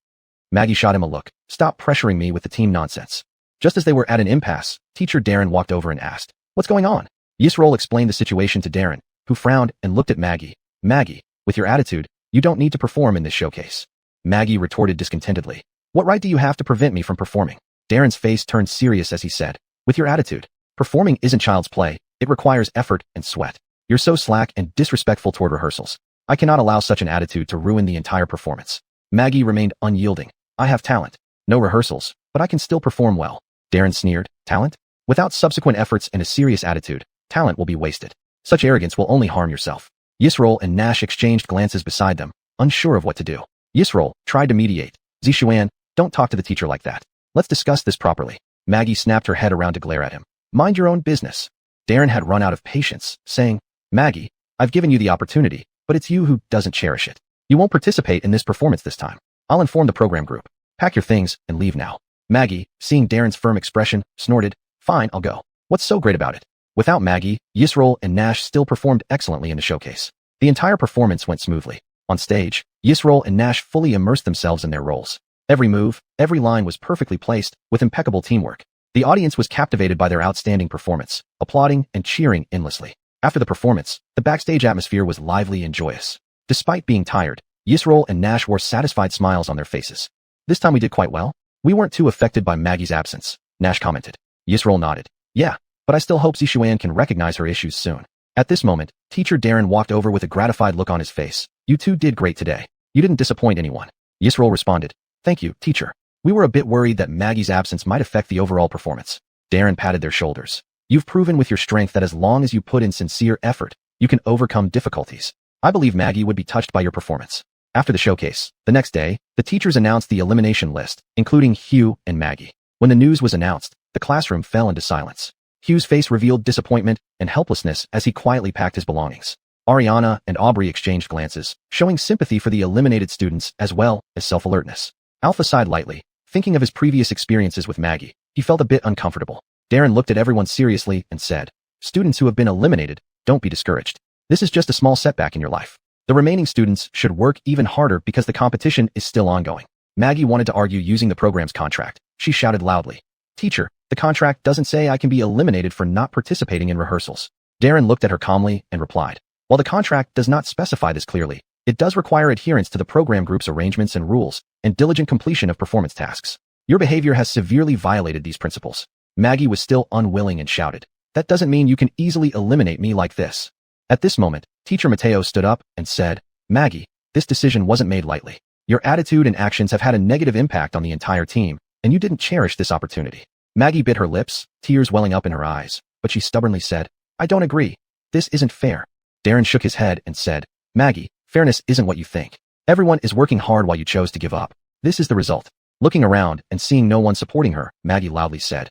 Maggie shot him a look. "Stop pressuring me with the team nonsense." Just as they were at an impasse, Teacher Darren walked over and asked, "What's going on?" Yisroel explained the situation to Darren, who frowned and looked at Maggie. "Maggie, with your attitude, you don't need to perform in this showcase." Maggie retorted discontentedly, "What right do you have to prevent me from performing?" Darren's face turned serious as he said, "With your attitude, performing isn't child's play. It requires effort and sweat. You're so slack and disrespectful toward rehearsals. I cannot allow such an attitude to ruin the entire performance." Maggie remained unyielding. "I have talent. No rehearsals, but I can still perform well." Darren sneered, "Talent? Without subsequent efforts and a serious attitude, talent will be wasted. Such arrogance will only harm yourself." Yisroel and Nash exchanged glances beside them, unsure of what to do. Yisroel tried to mediate. "Zishuan, don't talk to the teacher like that. Let's discuss this properly." Maggie snapped her head around to glare at him. "Mind your own business." Darren had run out of patience, saying, "Maggie, I've given you the opportunity, but it's you who doesn't cherish it. You won't participate in this performance this time. I'll inform the program group. Pack your things and leave now." Maggie, seeing Darren's firm expression, snorted, "Fine, I'll go. What's so great about it?" Without Maggie, Yisroel and Nash still performed excellently in the showcase. The entire performance went smoothly. On stage, Yisroel and Nash fully immersed themselves in their roles. Every move, every line was perfectly placed, with impeccable teamwork. The audience was captivated by their outstanding performance, applauding and cheering endlessly. After the performance, the backstage atmosphere was lively and joyous. Despite being tired, Yisroel and Nash wore satisfied smiles on their faces. "This time we did quite well. We weren't too affected by Maggie's absence," Nash commented. Yisroel nodded. "Yeah, but I still hope Zishuan can recognize her issues soon." At this moment, Teacher Darren walked over with a gratified look on his face. "You two did great today. You didn't disappoint anyone." Yisroel responded, "Thank you, teacher." We were a bit worried that Maggie's absence might affect the overall performance. Darren patted their shoulders. You've proven with your strength that as long as you put in sincere effort, you can overcome difficulties. I believe Maggie would be touched by your performance. After the showcase, the next day, the teachers announced the elimination list, including Hugh and Maggie. When the news was announced, the classroom fell into silence. Hugh's face revealed disappointment and helplessness as he quietly packed his belongings. Ariana and Aubrey exchanged glances, showing sympathy for the eliminated students as well as self-alertness. Alpha sighed lightly, thinking of his previous experiences with Maggie. He felt a bit uncomfortable. Darren looked at everyone seriously and said, "Students who have been eliminated, don't be discouraged. This is just a small setback in your life. The remaining students should work even harder because the competition is still ongoing." Maggie wanted to argue using the program's contract. She shouted loudly, "Teacher, the contract doesn't say I can be eliminated for not participating in rehearsals." Darren looked at her calmly and replied, "While the contract does not specify this clearly, it does require adherence to the program group's arrangements and rules and diligent completion of performance tasks. Your behavior has severely violated these principles." Maggie was still unwilling and shouted, "That doesn't mean you can easily eliminate me like this." At this moment, Teacher Mateo stood up and said, "Maggie, this decision wasn't made lightly. Your attitude and actions have had a negative impact on the entire team, and you didn't cherish this opportunity." Maggie bit her lips, tears welling up in her eyes, but she stubbornly said, "I don't agree. This isn't fair." Darren shook his head and said, "Maggie, fairness isn't what you think. Everyone is working hard while you chose to give up. This is the result." Looking around and seeing no one supporting her, Maggie loudly said,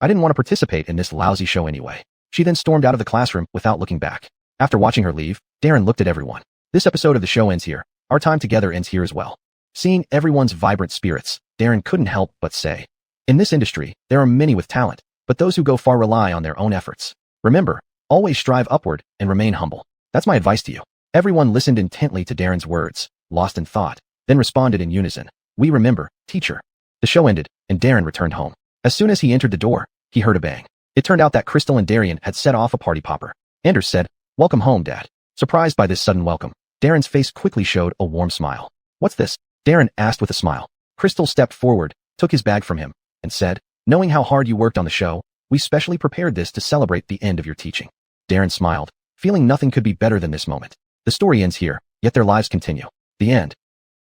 "I didn't want to participate in this lousy show anyway." She then stormed out of the classroom without looking back. After watching her leave, Darren looked at everyone. This episode of the show ends here. Our time together ends here as well. Seeing everyone's vibrant spirits, Darren couldn't help but say, "In this industry, there are many with talent, but those who go far rely on their own efforts. Remember, always strive upward and remain humble. That's my advice to you." Everyone listened intently to Darren's words, lost in thought, then responded in unison, "We remember, teacher." The show ended, and Darren returned home. As soon as he entered the door, he heard a bang. It turned out that Crystal and Darian had set off a party popper. Anders said, "Welcome home, Dad." Surprised by this sudden welcome, Darren's face quickly showed a warm smile. "What's this?" Darren asked with a smile. Crystal stepped forward, took his bag from him, and said, "Knowing how hard you worked on the show, we specially prepared this to celebrate the end of your teaching." Darren smiled, feeling nothing could be better than this moment. The story ends here, yet their lives continue. The end.